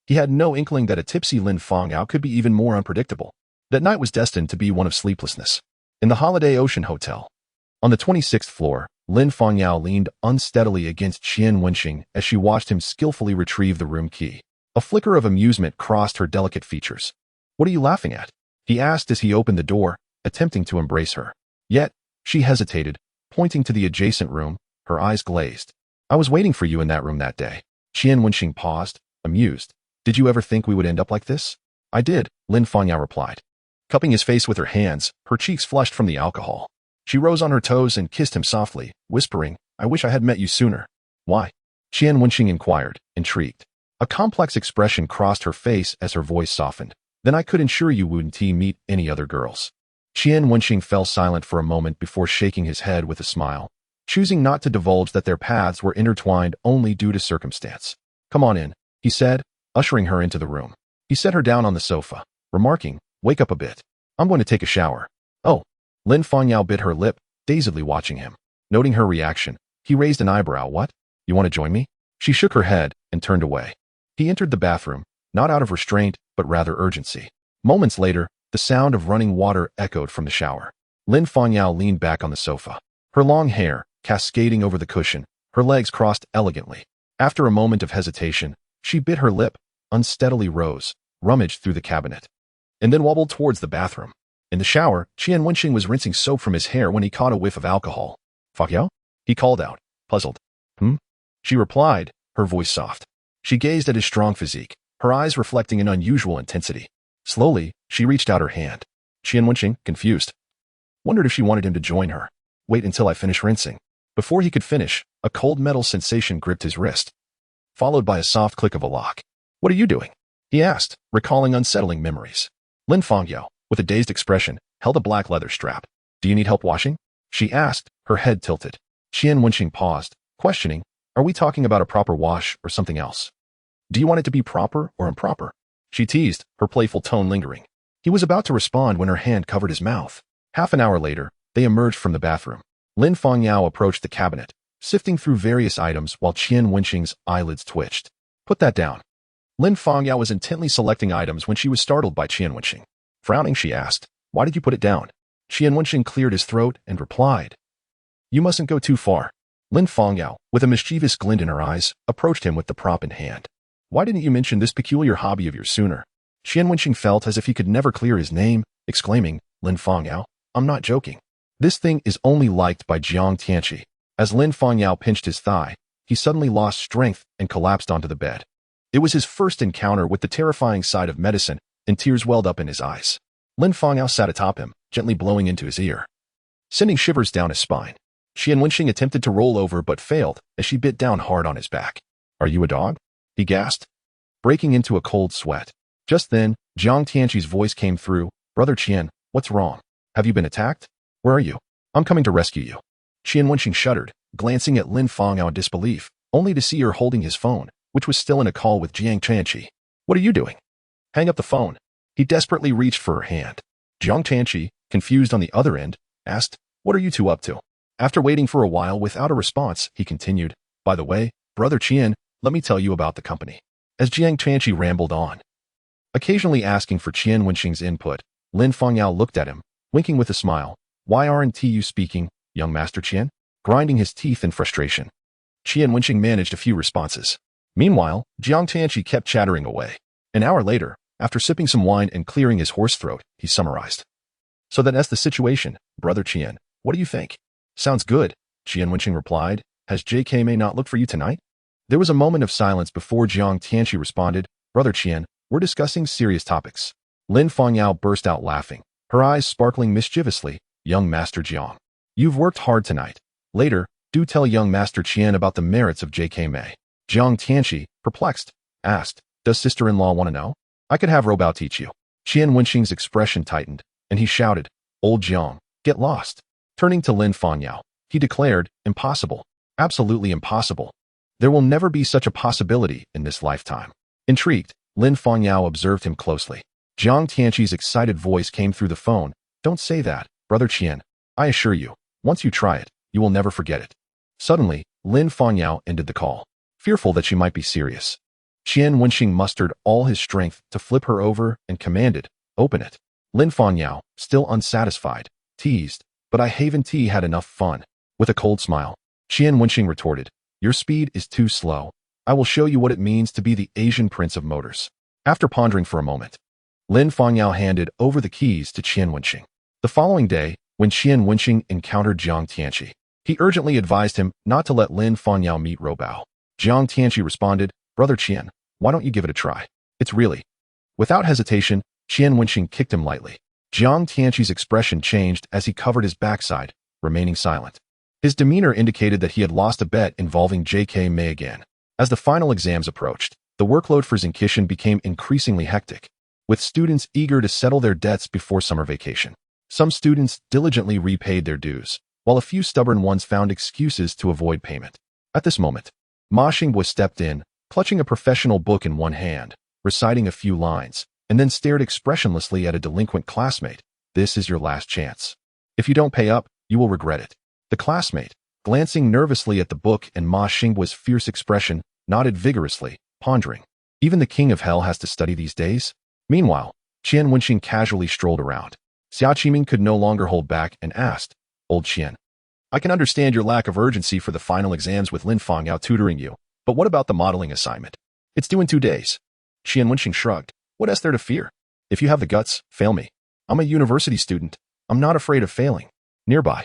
he had no inkling that a tipsy Lin Fongyao could be even more unpredictable. That night was destined to be one of sleeplessness. In the Holiday Ocean Hotel, on the 26th floor, Lin Fongyao leaned unsteadily against Qian Wenxing as she watched him skillfully retrieve the room key. A flicker of amusement crossed her delicate features. What are you laughing at? He asked as he opened the door, attempting to embrace her. Yet, she hesitated, pointing to the adjacent room, her eyes glazed. I was waiting for you in that room that day. Qian Wenxing paused, amused. Did you ever think we would end up like this? I did, Lin Fongyao replied. Cupping his face with her hands, her cheeks flushed from the alcohol. She rose on her toes and kissed him softly, whispering, I wish I had met you sooner. Why? Qian Wenxing inquired, intrigued. A complex expression crossed her face as her voice softened. Then I could ensure you wouldn't meet any other girls. Qian Wenxing fell silent for a moment before shaking his head with a smile, choosing not to divulge that their paths were intertwined only due to circumstance. Come on in, he said, ushering her into the room. He set her down on the sofa, remarking, wake up a bit. I'm going to take a shower. Oh. Lin Fongyao bit her lip, dazedly watching him. Noting her reaction, he raised an eyebrow. What? You want to join me? She shook her head and turned away. He entered the bathroom, not out of restraint, but rather urgency. Moments later, the sound of running water echoed from the shower. Lin Fongyao leaned back on the sofa. Her long hair, cascading over the cushion, her legs crossed elegantly. After a moment of hesitation, she bit her lip, unsteadily rose, rummaged through the cabinet, and then wobbled towards the bathroom. In the shower, Qian Wenxing was rinsing soap from his hair when he caught a whiff of alcohol. Fongyao? He called out, puzzled. She replied, her voice soft. She gazed at his strong physique, her eyes reflecting an unusual intensity. Slowly, she reached out her hand. Qian Wenxing, confused, wondered if she wanted him to join her. Wait until I finish rinsing. Before he could finish, a cold metal sensation gripped his wrist, followed by a soft click of a lock. What are you doing? He asked, recalling unsettling memories. Lin Fongyao, with a dazed expression, held a black leather strap. Do you need help washing? She asked, her head tilted. Qian Wenxing paused, questioning, are we talking about a proper wash or something else? Do you want it to be proper or improper? She teased, her playful tone lingering. He was about to respond when her hand covered his mouth. Half an hour later, they emerged from the bathroom. Lin Fangyao approached the cabinet, sifting through various items while Qian Wenxing's eyelids twitched. Put that down. Lin Fangyao was intently selecting items when she was startled by Qian Wenxing. Frowning, she asked, "Why did you put it down?" Qian Wenxing cleared his throat and replied, "You mustn't go too far." Lin Fangyao, with a mischievous glint in her eyes, approached him with the prop in hand. "Why didn't you mention this peculiar hobby of yours sooner?" Qian Wenxing felt as if he could never clear his name, exclaiming, "Lin Fangyao, I'm not joking. This thing is only liked by Jiang Tianqi." As Lin Fangyao pinched his thigh, he suddenly lost strength and collapsed onto the bed. It was his first encounter with the terrifying side of medicine, and tears welled up in his eyes. Lin Fangyao sat atop him, gently blowing into his ear, sending shivers down his spine. Qian Wenxing attempted to roll over but failed as she bit down hard on his back. "Are you a dog?" he gasped, breaking into a cold sweat. Just then, Jiang Tianqi's voice came through. "Brother Qian, what's wrong? Have you been attacked? Where are you? I'm coming to rescue you." Qian Wenxing shuddered, glancing at Lin Fangyao in disbelief, only to see her holding his phone, which was still in a call with Jiang Tianqi. "What are you doing?" "Hang up the phone." He desperately reached for her hand. Jiang Tianqi, confused on the other end, asked, "What are you two up to?" After waiting for a while without a response, he continued, "By the way, Brother Qian, let me tell you about the company." As Jiang Tianqi rambled on, occasionally asking for Qian Wenxing's input, Lin Fangyao looked at him, winking with a smile. "Why aren't you speaking, young Master Qian?" Grinding his teeth in frustration, Qian Wenxing managed a few responses. Meanwhile, Jiang Tianqi kept chattering away. An hour later, after sipping some wine and clearing his hoarse throat, he summarized, "So that's the situation, Brother Qian. What do you think?" "Sounds good," Qian Wenxing replied. "Has JK May not looked for you tonight?" There was a moment of silence before Jiang Tianqi responded, "Brother Qian, we're discussing serious topics." Lin Fangyao burst out laughing, her eyes sparkling mischievously. "Young Master Jiang, you've worked hard tonight. Later, do tell young Master Qian about the merits of JK May." Jiang Tianqi, perplexed, asked, "Does sister-in-law want to know? I could have Robao teach you." Qian Wenxing's expression tightened, and he shouted, "Old Jiang, get lost." Turning to Lin Fangyao, he declared, "Impossible. Absolutely impossible. There will never be such a possibility in this lifetime." Intrigued, Lin Fangyao observed him closely. Jiang Tianqi's excited voice came through the phone. "Don't say that, Brother Qian. I assure you, once you try it, you will never forget it." Suddenly, Lin Fangyao ended the call, fearful that she might be serious. Qian Wenxing mustered all his strength to flip her over and commanded, "Open it." Lin Fangyao, still unsatisfied, teased, "But I haven't had enough fun." With a cold smile, Qian Wenxing retorted, "Your speed is too slow. I will show you what it means to be the Asian Prince of Motors." After pondering for a moment, Lin Fangyao handed over the keys to Qian Wenxing. The following day, when Qian Wenxing encountered Jiang Tianqi, he urgently advised him not to let Lin Fangyao meet Robao. Jiang Tianqi responded, "Brother Qian, why don't you give it a try? It's really..." Without hesitation, Qian Wenxing kicked him lightly. Jiang Tianqi's expression changed as he covered his backside, remaining silent. His demeanor indicated that he had lost a bet involving JK May again. As the final exams approached, the workload for Zinkishan became increasingly hectic, with students eager to settle their debts before summer vacation. Some students diligently repaid their dues, while a few stubborn ones found excuses to avoid payment. At this moment, Ma Xingbo stepped in, clutching a professional book in one hand, reciting a few lines, and then stared expressionlessly at a delinquent classmate. "This is your last chance. If you don't pay up, you will regret it." The classmate, glancing nervously at the book and Ma Xingbo's fierce expression, nodded vigorously, pondering. Even the king of hell has to study these days? Meanwhile, Qian Wenxing casually strolled around. Xia Qiming could no longer hold back and asked, "Old Qian, I can understand your lack of urgency for the final exams with Lin Fangyao tutoring you, but what about the modeling assignment? It's due in 2 days." Qian Wenxing shrugged. "What is there to fear? If you have the guts, fail me. I'm a university student. I'm not afraid of failing." Nearby,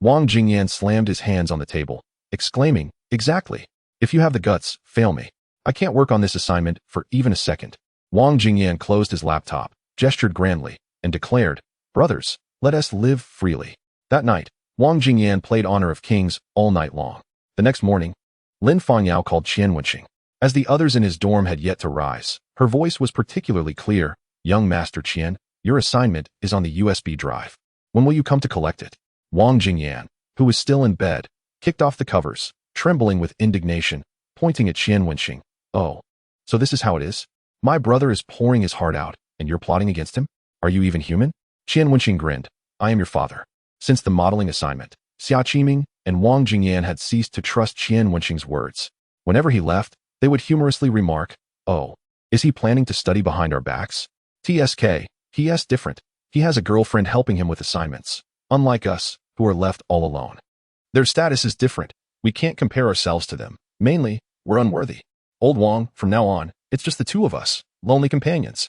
Wang Jingyan slammed his hands on the table, exclaiming, "Exactly. If you have the guts, fail me. I can't work on this assignment for even a second." Wang Jingyan closed his laptop, gestured grandly, and declared, "Brothers, let us live freely." That night, Wang Jingyan played Honor of Kings all night long. The next morning, Lin Fangyao called Qian Wenxing. As the others in his dorm had yet to rise, her voice was particularly clear. "Young Master Qian, your assignment is on the USB drive. When will you come to collect it?" Wang Jingyan, who was still in bed, kicked off the covers, trembling with indignation, pointing at Qian Wenxing. "Oh, so this is how it is? My brother is pouring his heart out, and you're plotting against him? Are you even human? Qian Wenxing grinned. I am your father. Since the modeling assignment, Xia Qiming and Wang Jingyan had ceased to trust Qian Wenxing's words. Whenever he left, they would humorously remark, "Oh, is he planning to study behind our backs? TSK, he's different. He has a girlfriend helping him with assignments. Unlike us, who are left all alone. Their status is different. We can't compare ourselves to them. Mainly, we're unworthy. Old Wang, from now on, it's just the two of us, lonely companions."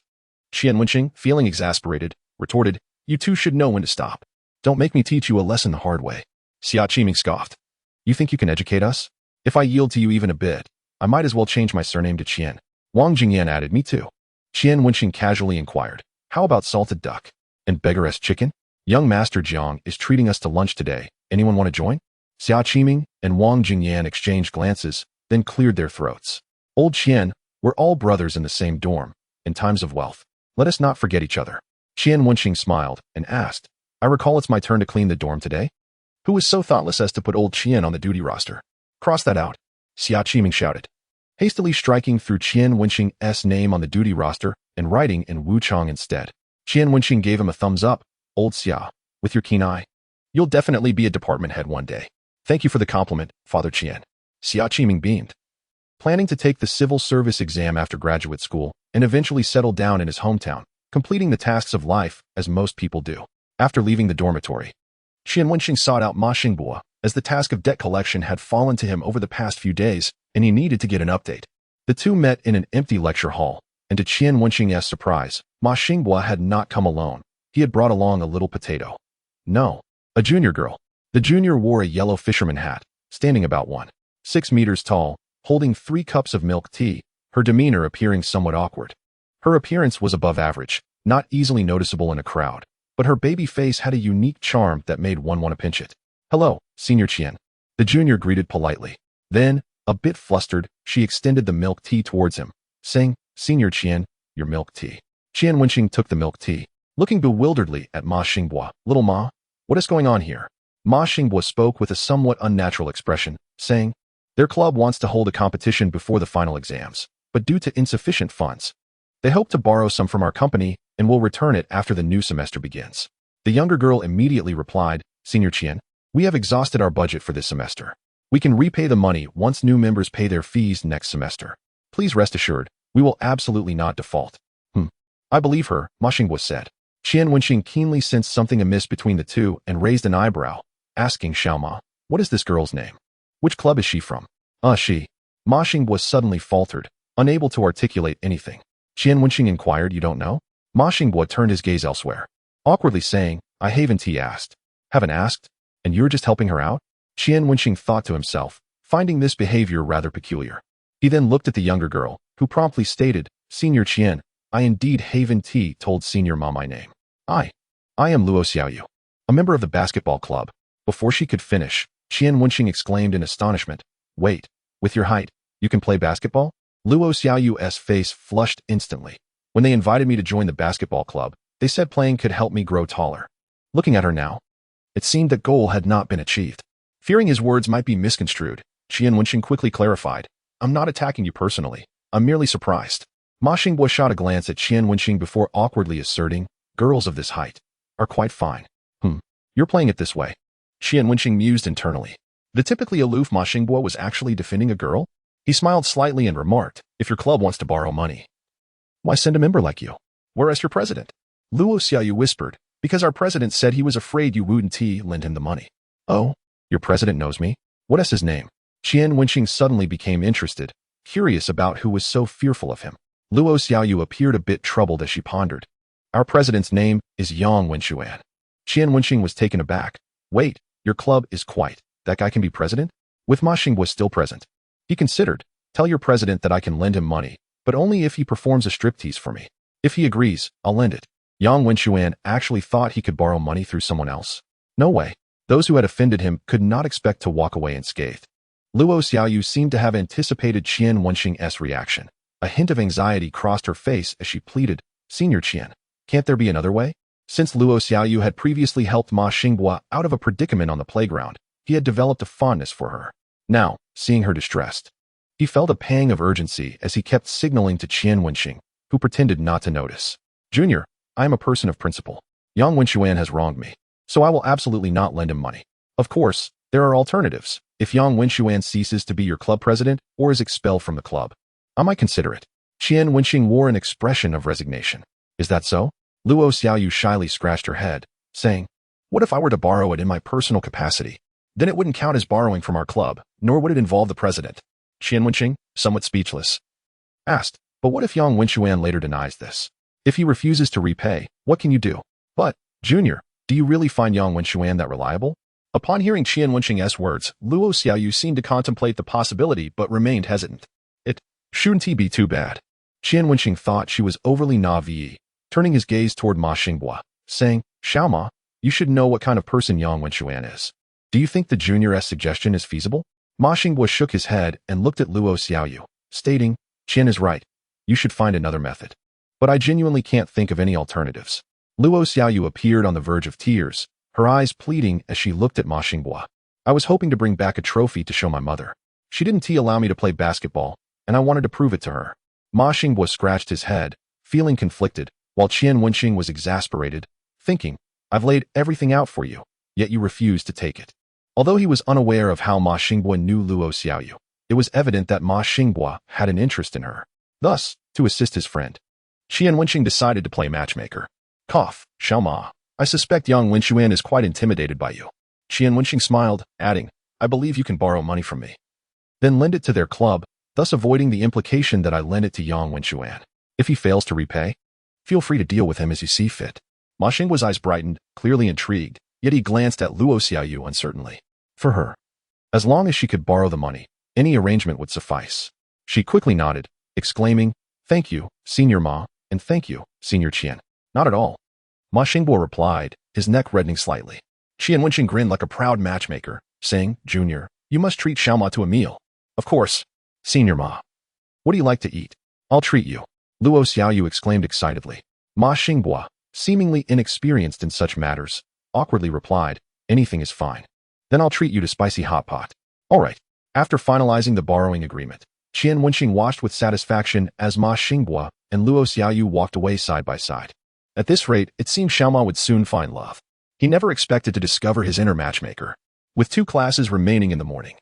Qian Wenxing, feeling exasperated, retorted, "You two should know when to stop. Don't make me teach you a lesson the hard way." Xia Qiming scoffed. "You think you can educate us? If I yield to you even a bit, I might as well change my surname to Qian." Wang Jingyan added, "Me too." Qian Wenxing casually inquired, "How about salted duck? And beggaress chicken? Young Master Jiang is treating us to lunch today. Anyone want to join?" Xia Qiming and Wang Jingyan exchanged glances, then cleared their throats. "Old Qian, we're all brothers in the same dorm. In times of wealth, let us not forget each other." Qian Wenxing smiled and asked, "I recall it's my turn to clean the dorm today? Who was so thoughtless as to put old Qian on the duty roster? Cross that out." Xia Qiming shouted, hastily striking through Qian Wenxing's name on the duty roster and writing in Wuchang instead. Qian Wenxing gave him a thumbs up. "Old Xia, with your keen eye, you'll definitely be a department head one day. Thank you for the compliment, Father Qian." Xia Qiming beamed. Planning to take the civil service exam after graduate school and eventually settle down in his hometown, completing the tasks of life as most people do. After leaving the dormitory, Qian Wenxing sought out Ma Xingbua, as the task of debt collection had fallen to him over the past few days, and he needed to get an update. The two met in an empty lecture hall, and to Qian Wenxing's surprise, Ma Xingbua had not come alone. He had brought along a little potato. No, a junior girl. The junior wore a yellow fisherman hat, standing about 1.6 meters tall, holding 3 cups of milk tea, her demeanor appearing somewhat awkward. Her appearance was above average, not easily noticeable in a crowd, but her baby face had a unique charm that made one want to pinch it. "Hello, Senior Qian." The junior greeted politely. Then, a bit flustered, she extended the milk tea towards him, saying, "Senior Qian, your milk tea." Qian Wenxing took the milk tea, looking bewilderedly at Ma Xingbua. "Little Ma, what is going on here?" Ma Xingbua spoke with a somewhat unnatural expression, saying, "Their club wants to hold a competition before the final exams, but due to insufficient funds, they hope to borrow some from our company and will return it after the new semester begins." The younger girl immediately replied, "Senior Qian, we have exhausted our budget for this semester. We can repay the money once new members pay their fees next semester. Please rest assured, we will absolutely not default." "I believe her," Ma Xingbua said. Qian Wenxing keenly sensed something amiss between the two and raised an eyebrow, asking Xiaoma, "What is this girl's name? Which club is she from?" She." Ma Xingbua suddenly faltered, unable to articulate anything. Qian Wenxing inquired, "You don't know?" Ma Xingbua turned his gaze elsewhere, awkwardly saying, "I haven't asked." "Haven't asked? And you're just helping her out?" Qian Wenxing thought to himself, finding this behavior rather peculiar. He then looked at the younger girl, who promptly stated, "Senior Qian, I indeed haven't told Senior Ma my name. I am Luo Xiaoyu, a member of the basketball club." Before she could finish, Qian Wenxing exclaimed in astonishment, "Wait, with your height, you can play basketball?" Luo Xiaoyu's face flushed instantly. "When they invited me to join the basketball club, they said playing could help me grow taller." Looking at her now, it seemed that goal had not been achieved. Fearing his words might be misconstrued, Qian Wenxing quickly clarified, "I'm not attacking you personally. I'm merely surprised." Ma Xingbua shot a glance at Qian Wenxing before awkwardly asserting, "Girls of this height are quite fine." You're playing it this way." Qian Wenxing mused internally. The typically aloof Ma Xingbua was actually defending a girl? He smiled slightly and remarked, "If your club wants to borrow money, why send a member like you? Whereas your president?" Luo Xiaoyu whispered, "Because our president said he was afraid you wouldn't lend him the money." "Oh, your president knows me? What is his name?" Qian Wenxing suddenly became interested, curious about who was so fearful of him. Luo Xiaoyu appeared a bit troubled as she pondered. "Our president's name is Yang Wenxuan." Qian Wenxing was taken aback. "Wait, your club is quite. That guy can be president?" With Ma Xingbua still present, he considered, "Tell your president that I can lend him money, but only if he performs a striptease for me. If he agrees, I'll lend it." Yang Wenxuan actually thought he could borrow money through someone else? No way. Those who had offended him could not expect to walk away unscathed. Luo Xiaoyu seemed to have anticipated Qian Wenxing's reaction. A hint of anxiety crossed her face as she pleaded, "Senior Qian, can't there be another way?" Since Luo Xiaoyu had previously helped Ma Xingbua out of a predicament on the playground, he had developed a fondness for her. Now, seeing her distressed, he felt a pang of urgency as he kept signaling to Qian Wenxing, who pretended not to notice. Junior, I am a person of principle. Yang Wenxuan has wronged me, so I will absolutely not lend him money. Of course, there are alternatives. If Yang Wenxuan ceases to be your club president or is expelled from the club, I might consider it. Qian Wenxing wore an expression of resignation. Is that so? Luo Xiaoyu shyly scratched her head, saying, what if I were to borrow it in my personal capacity? Then it wouldn't count as borrowing from our club, nor would it involve the president. Qian Wenxing, somewhat speechless, asked, but what if Yang Wenxuan later denies this? If he refuses to repay, what can you do? But, Junior, do you really find Yang Wenxuan that reliable? Upon hearing Qian Wenxing's words, Luo Xiaoyu seemed to contemplate the possibility but remained hesitant. It shouldn't be too bad. Qian Wenxing thought she was overly naive, turning his gaze toward Ma Xinghua, saying, Xiaoma, you should know what kind of person Yang Wenxuan is. Do you think the junior's suggestion is feasible? Ma Xinghua shook his head and looked at Luo Xiaoyu, stating, Qian is right. You should find another method. But I genuinely can't think of any alternatives. Luo Xiaoyu appeared on the verge of tears, her eyes pleading as she looked at Ma Xinghua. I was hoping to bring back a trophy to show my mother. She didn't allow me to play basketball, and I wanted to prove it to her. Ma Xinghua scratched his head, feeling conflicted, while Qian Wenxing was exasperated, thinking, I've laid everything out for you, yet you refuse to take it. Although he was unaware of how Ma Xinghua knew Luo Xiaoyu, it was evident that Ma Xinghua had an interest in her. Thus, to assist his friend, Qian Wenxing decided to play matchmaker. Cough, Xiaoma. I suspect Yang Wenxuan is quite intimidated by you. Qian Wenxing smiled, adding, I believe you can borrow money from me. Then lend it to their club, thus avoiding the implication that I lend it to Yang Wenxuan. If he fails to repay, feel free to deal with him as you see fit. Ma Xinghua's eyes brightened, clearly intrigued, yet he glanced at Luo Xiaoyu uncertainly. For her, as long as she could borrow the money, any arrangement would suffice. She quickly nodded, exclaiming, Thank you, Senior Ma, and thank you, Senior Qian. Not at all. Ma Xinghua replied, his neck reddening slightly. Qian Wenxing grinned like a proud matchmaker, saying, Junior, you must treat Xiaoma to a meal. Of course. Senior Ma. What do you like to eat? I'll treat you. Luo Xiaoyu exclaimed excitedly. Ma Xinghua, seemingly inexperienced in such matters, awkwardly replied, Anything is fine. Then I'll treat you to spicy hot pot. All right. After finalizing the borrowing agreement, Qian Wenxing watched with satisfaction as Ma Xinghua and Luo Xiaoyu walked away side by side. At this rate, it seemed Xiaoma would soon find love. He never expected to discover his inner matchmaker. With 2 classes remaining in the morning,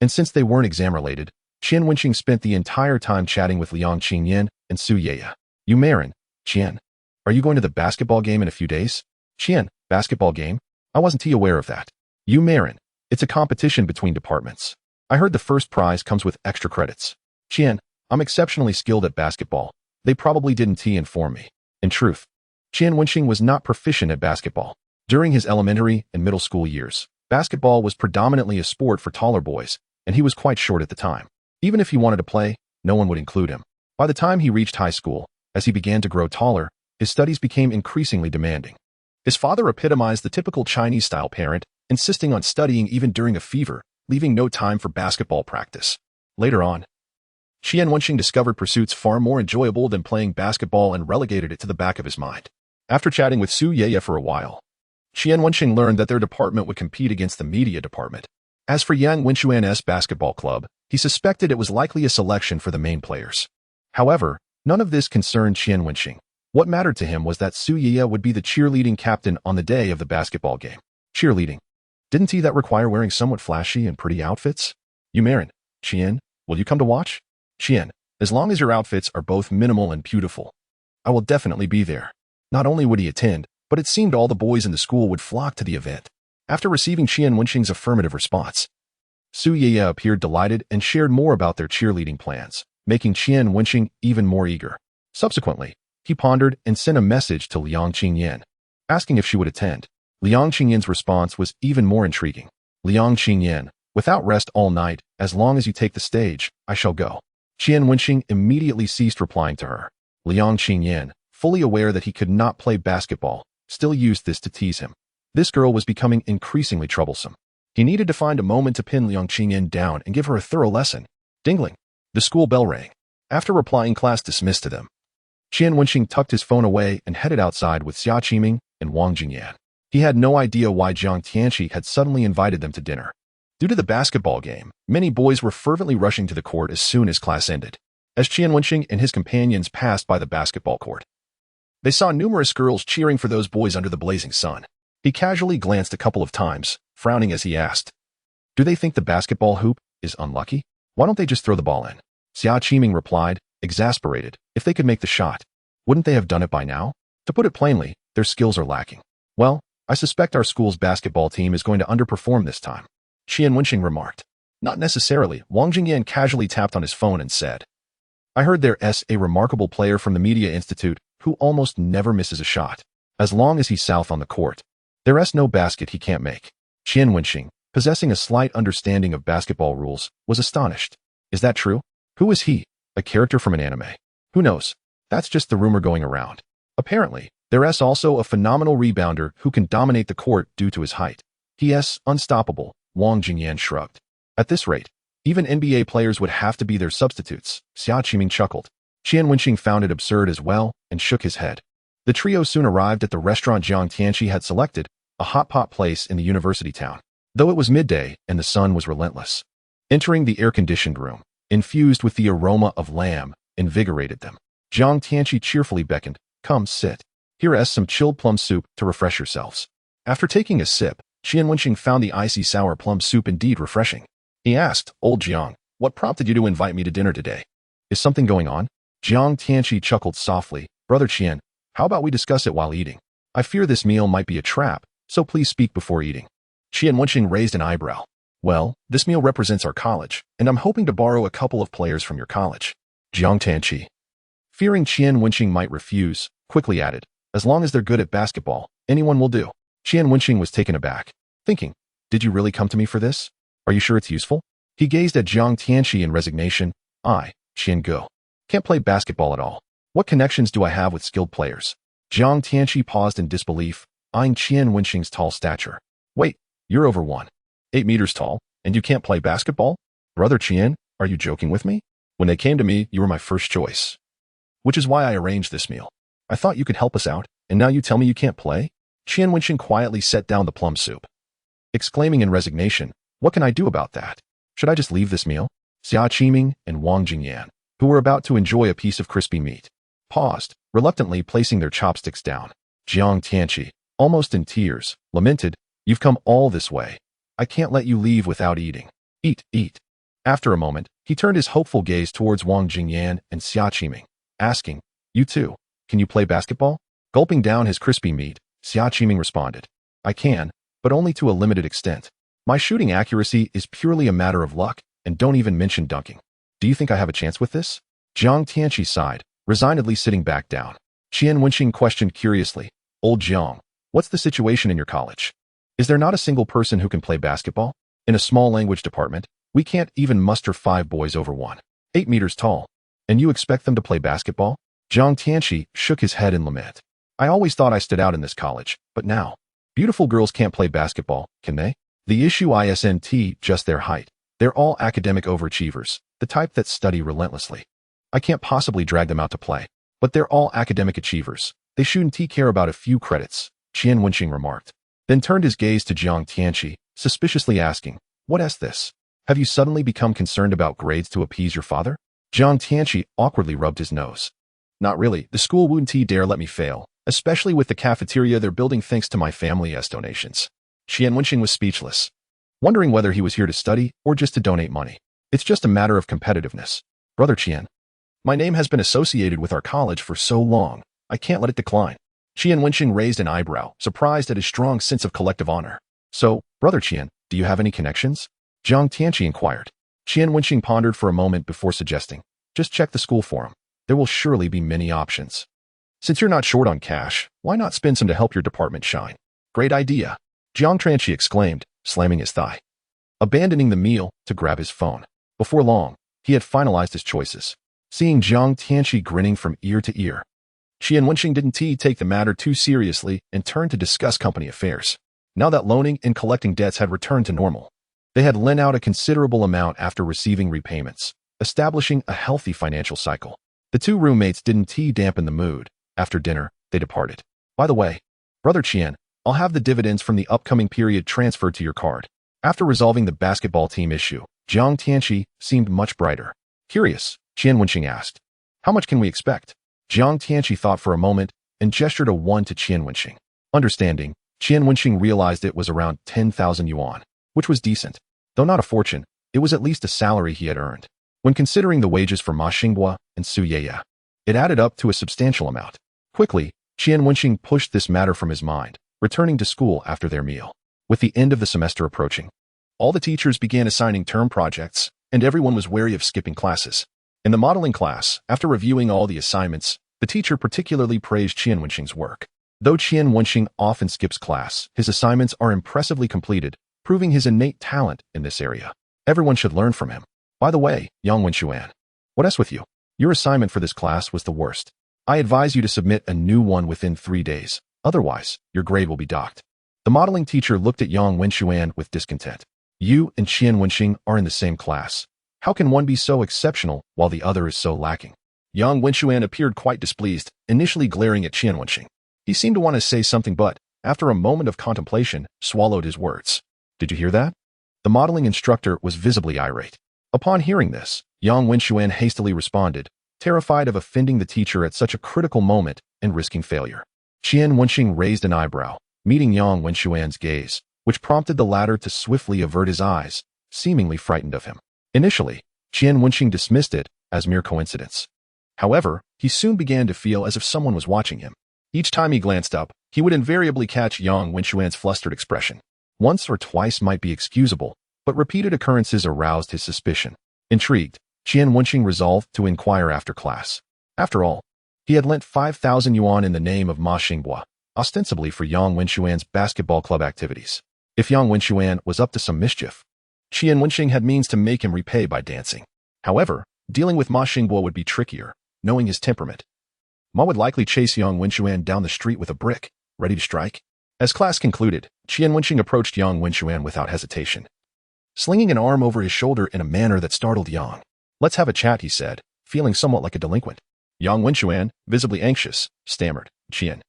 and since they weren't exam-related, Qian Wenxing spent the entire time chatting with Liang Qingyan and Su Yeye. You Marin, Qian, are you going to the basketball game in a few days? Qian, basketball game? I wasn't aware of that. You Marin, it's a competition between departments. I heard the first prize comes with extra credits. Qian, I'm exceptionally skilled at basketball. They probably didn't inform me. In truth, Qian Wenxing was not proficient at basketball. During his elementary and middle school years, basketball was predominantly a sport for taller boys, and he was quite short at the time. Even if he wanted to play, no one would include him. By the time he reached high school, as he began to grow taller, his studies became increasingly demanding. His father epitomized the typical Chinese-style parent, insisting on studying even during a fever, leaving no time for basketball practice. Later on, Qian Wenxing discovered pursuits far more enjoyable than playing basketball and relegated it to the back of his mind. After chatting with Su Yeye for a while, Qian Wenxing learned that their department would compete against the media department. As for Yang Wenxuan's basketball club, he suspected it was likely a selection for the main players. However, none of this concerned Qian Wenxing. What mattered to him was that Su Yeye would be the cheerleading captain on the day of the basketball game. Cheerleading. Didn't that require wearing somewhat flashy and pretty outfits? You Marin, Qian, will you come to watch? Qian, as long as your outfits are both minimal and beautiful, I will definitely be there. Not only would he attend, but it seemed all the boys in the school would flock to the event. After receiving Qian Wenxing's affirmative response, Su Yeye appeared delighted and shared more about their cheerleading plans, making Qian Wenxing even more eager. Subsequently, he pondered and sent a message to Liang Qingyan, asking if she would attend. Liang Qingyan's response was even more intriguing. Liang Qingyan, without rest all night, as long as you take the stage, I shall go. Qian Wenxing immediately ceased replying to her. Liang Qingyan, fully aware that he could not play basketball, still used this to tease him. This girl was becoming increasingly troublesome. He needed to find a moment to pin Liang Qingyan down and give her a thorough lesson. Dingling. The school bell rang. After replying class dismissed to them, Qian Wenxing tucked his phone away and headed outside with Xia Qiming and Wang Jingyan. He had no idea why Jiang Tianqi had suddenly invited them to dinner. Due to the basketball game, many boys were fervently rushing to the court as soon as class ended. as Qian Wenxing and his companions passed by the basketball court. They saw numerous girls cheering for those boys under the blazing sun. He casually glanced a couple of times, frowning as he asked, "Do they think the basketball hoop is unlucky? Why don't they just throw the ball in?" Xia Qiming replied, exasperated. If they could make the shot, wouldn't they have done it by now? To put it plainly, their skills are lacking. Well, I suspect our school's basketball team is going to underperform this time, Qian Wenxing remarked. Not necessarily. Wang Jingyan casually tapped on his phone and said, "I heard there's a remarkable player from the Media Institute who almost never misses a shot. As long as he's south on the court, there's no basket he can't make." Qian Wenxing, possessing a slight understanding of basketball rules, was astonished. Is that true? Who is he? A character from an anime? Who knows? That's just the rumor going around. Apparently, there's also a phenomenal rebounder who can dominate the court due to his height. He's unstoppable, Wang Jingyan shrugged. At this rate, even NBA players would have to be their substitutes, Xia Qiming chuckled. Qian Wenxing found it absurd as well and shook his head. The trio soon arrived at the restaurant Jiang Tianqi had selected, a hot pot place in the university town. Though it was midday and the sun was relentless, entering the air-conditioned room, infused with the aroma of lamb, invigorated them. Jiang Tianqi cheerfully beckoned, "Come sit. Here's some chilled plum soup to refresh yourselves." After taking a sip, Qian Wenxing found the icy sour plum soup indeed refreshing. He asked, "Old Jiang, what prompted you to invite me to dinner today? Is something going on?" Jiang Tianqi chuckled softly. "Brother Qian, how about we discuss it while eating? I fear this meal might be a trap, so please speak before eating." Qian Wenxing raised an eyebrow. "Well, this meal represents our college, and I'm hoping to borrow a couple of players from your college." Jiang Tianqi, fearing Qian Wenxing might refuse, quickly added, "As long as they're good at basketball, anyone will do." Qian Wenxing was taken aback, thinking, "Did you really come to me for this? Are you sure it's useful?" He gazed at Jiang Tianqi in resignation. "I, Qian Go, can't play basketball at all. What connections do I have with skilled players?" Jiang Tianqi paused in disbelief, eyeing Qian Wenxing's tall stature. "Wait, you're over 1.8 meters tall, and you can't play basketball? Brother Qian, are you joking with me? When they came to me, you were my first choice. Which is why I arranged this meal. I thought you could help us out, and now you tell me you can't play?" Qian Wenxing quietly set down the plum soup, exclaiming in resignation, "What can I do about that? Should I just leave this meal?" Xia Qiming and Wang Jingyan, who were about to enjoy a piece of crispy meat, paused, reluctantly placing their chopsticks down. Jiang Tianqi, almost in tears, lamented, "You've come all this way. I can't let you leave without eating. Eat, eat." After a moment, he turned his hopeful gaze towards Wang Jingyan and Xia Qiming, asking, "You too, can you play basketball?" Gulping down his crispy meat, Xia Qiming responded, "I can, but only to a limited extent. My shooting accuracy is purely a matter of luck, and don't even mention dunking. Do you think I have a chance with this?" Jiang Tianqi sighed, resignedly sitting back down. Qian Wenxing questioned curiously, "Old Jiang, what's the situation in your college? Is there not a single person who can play basketball? In a small language department, we can't even muster 5 boys over 1.8 meters tall. And you expect them to play basketball?" Jiang Tianqi shook his head in lament. "I always thought I stood out in this college, but now, beautiful girls can't play basketball, can they? The issue isn't just their height. They're all academic overachievers, the type that study relentlessly. I can't possibly drag them out to play. But they're all academic achievers. They shouldn't care about a few credits," Qian Wenxing remarked, then turned his gaze to Jiang Tianqi, suspiciously asking, "What's this? Have you suddenly become concerned about grades to appease your father?" Jiang Tianqi awkwardly rubbed his nose. "Not really. The school wouldn't dare let me fail, especially with the cafeteria they're building thanks to my family's donations." Qian Wenxing was speechless, wondering whether he was here to study or just to donate money. "It's just a matter of competitiveness. Brother Qian, my name has been associated with our college for so long, I can't let it decline." Qian Wenxing raised an eyebrow, surprised at his strong sense of collective honor. "So, Brother Qian, do you have any connections?" Jiang Tianqi inquired. Qian Wenxing pondered for a moment before suggesting, "Just check the school forum. There will surely be many options. Since you're not short on cash, why not spend some to help your department shine?" "Great idea," Jiang Tianqi exclaimed, slamming his thigh, abandoning the meal to grab his phone. Before long, he had finalized his choices. Seeing Jiang Tianqi grinning from ear to ear, Qian Wenxing didn't take the matter too seriously and turned to discuss company affairs. Now that loaning and collecting debts had returned to normal, they had lent out a considerable amount after receiving repayments, establishing a healthy financial cycle. The two roommates didn't dampen the mood. After dinner, they departed. "By the way, Brother Qian, I'll have the dividends from the upcoming period transferred to your card." After resolving the basketball team issue, Jiang Tianqi seemed much brighter. Curious, Qian Wenxing asked. How much can we expect? Jiang Tianqi thought for a moment and gestured a 1 to Qian Wenxing. Understanding, Qian Wenxing realized it was around 10,000 yuan, which was decent. Though not a fortune, it was at least a salary he had earned. When considering the wages for Ma Xinghua and Su Yeye, it added up to a substantial amount. Quickly, Qian Wenxing pushed this matter from his mind, returning to school after their meal. With the end of the semester approaching, all the teachers began assigning term projects, and everyone was wary of skipping classes. In the modeling class, after reviewing all the assignments, the teacher particularly praised Qian Wenxing's work. Though Qian Wenxing often skips class, his assignments are impressively completed, proving his innate talent in this area. Everyone should learn from him. By the way, Yang Wenxuan, what's with you? Your assignment for this class was the worst. I advise you to submit a new one within 3 days. Otherwise, your grade will be docked. The modeling teacher looked at Yang Wenxuan with discontent. You and Qian Wenxing are in the same class. How can one be so exceptional while the other is so lacking? Yang Wenxuan appeared quite displeased, initially glaring at Qian Wenxing. He seemed to want to say something but, after a moment of contemplation, swallowed his words. Did you hear that? The modeling instructor was visibly irate. Upon hearing this, Yang Wenxuan hastily responded, terrified of offending the teacher at such a critical moment and risking failure. Qian Wenxing raised an eyebrow, meeting Yang Wenxuan's gaze, which prompted the latter to swiftly avert his eyes, seemingly frightened of him. Initially, Qian Wenxing dismissed it as mere coincidence. However, he soon began to feel as if someone was watching him. Each time he glanced up, he would invariably catch Yang Wenxuan's flustered expression. Once or twice might be excusable, but repeated occurrences aroused his suspicion. Intrigued, Qian Wenxing resolved to inquire after class. After all, he had lent 5,000 yuan in the name of Ma Xinghua, ostensibly for Yang Wenxuan's basketball club activities. If Yang Wenxuan was up to some mischief, Qian Wenxing had means to make him repay by dancing. However, dealing with Ma Xinghua would be trickier, knowing his temperament. Ma would likely chase Yang Wenxuan down the street with a brick, ready to strike. As class concluded, Qian Wenxing approached Yang Wenxuan without hesitation, slinging an arm over his shoulder in a manner that startled Yang. Let's have a chat, he said, feeling somewhat like a delinquent. Yang Wenxuan, visibly anxious, stammered, Qian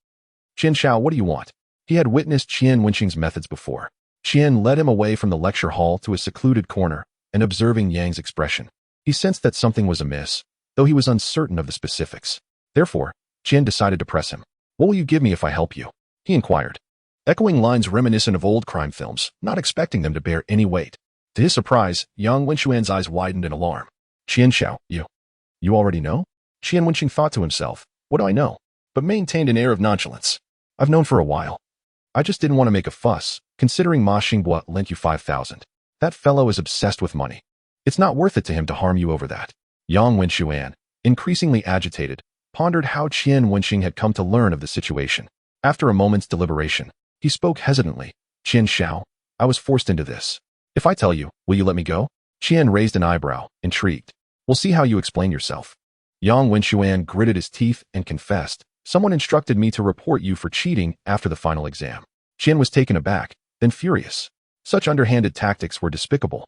Xiao, what do you want? He had witnessed Qian Wenxing's methods before. Qian led him away from the lecture hall to a secluded corner, and observing Yang's expression, he sensed that something was amiss, though he was uncertain of the specifics. Therefore, Qian decided to press him. What will you give me if I help you? He inquired, echoing lines reminiscent of old crime films, not expecting them to bear any weight. To his surprise, Yang Wenxuan's eyes widened in alarm. Xiao, you already know? Qian Wenxing thought to himself, what do I know? But maintained an air of nonchalance. I've known for a while. I just didn't want to make a fuss, considering Ma Xinghua lent you 5,000. That fellow is obsessed with money. It's not worth it to him to harm you over that. Yang Wenxuan, increasingly agitated, pondered how Qian Wenxing had come to learn of the situation. After a moment's deliberation, he spoke hesitantly. Xiao, I was forced into this. If I tell you, will you let me go? Qian raised an eyebrow, intrigued. We'll see how you explain yourself. Yang Wenxuan gritted his teeth and confessed, someone instructed me to report you for cheating after the final exam. Qian was taken aback, then furious. Such underhanded tactics were despicable.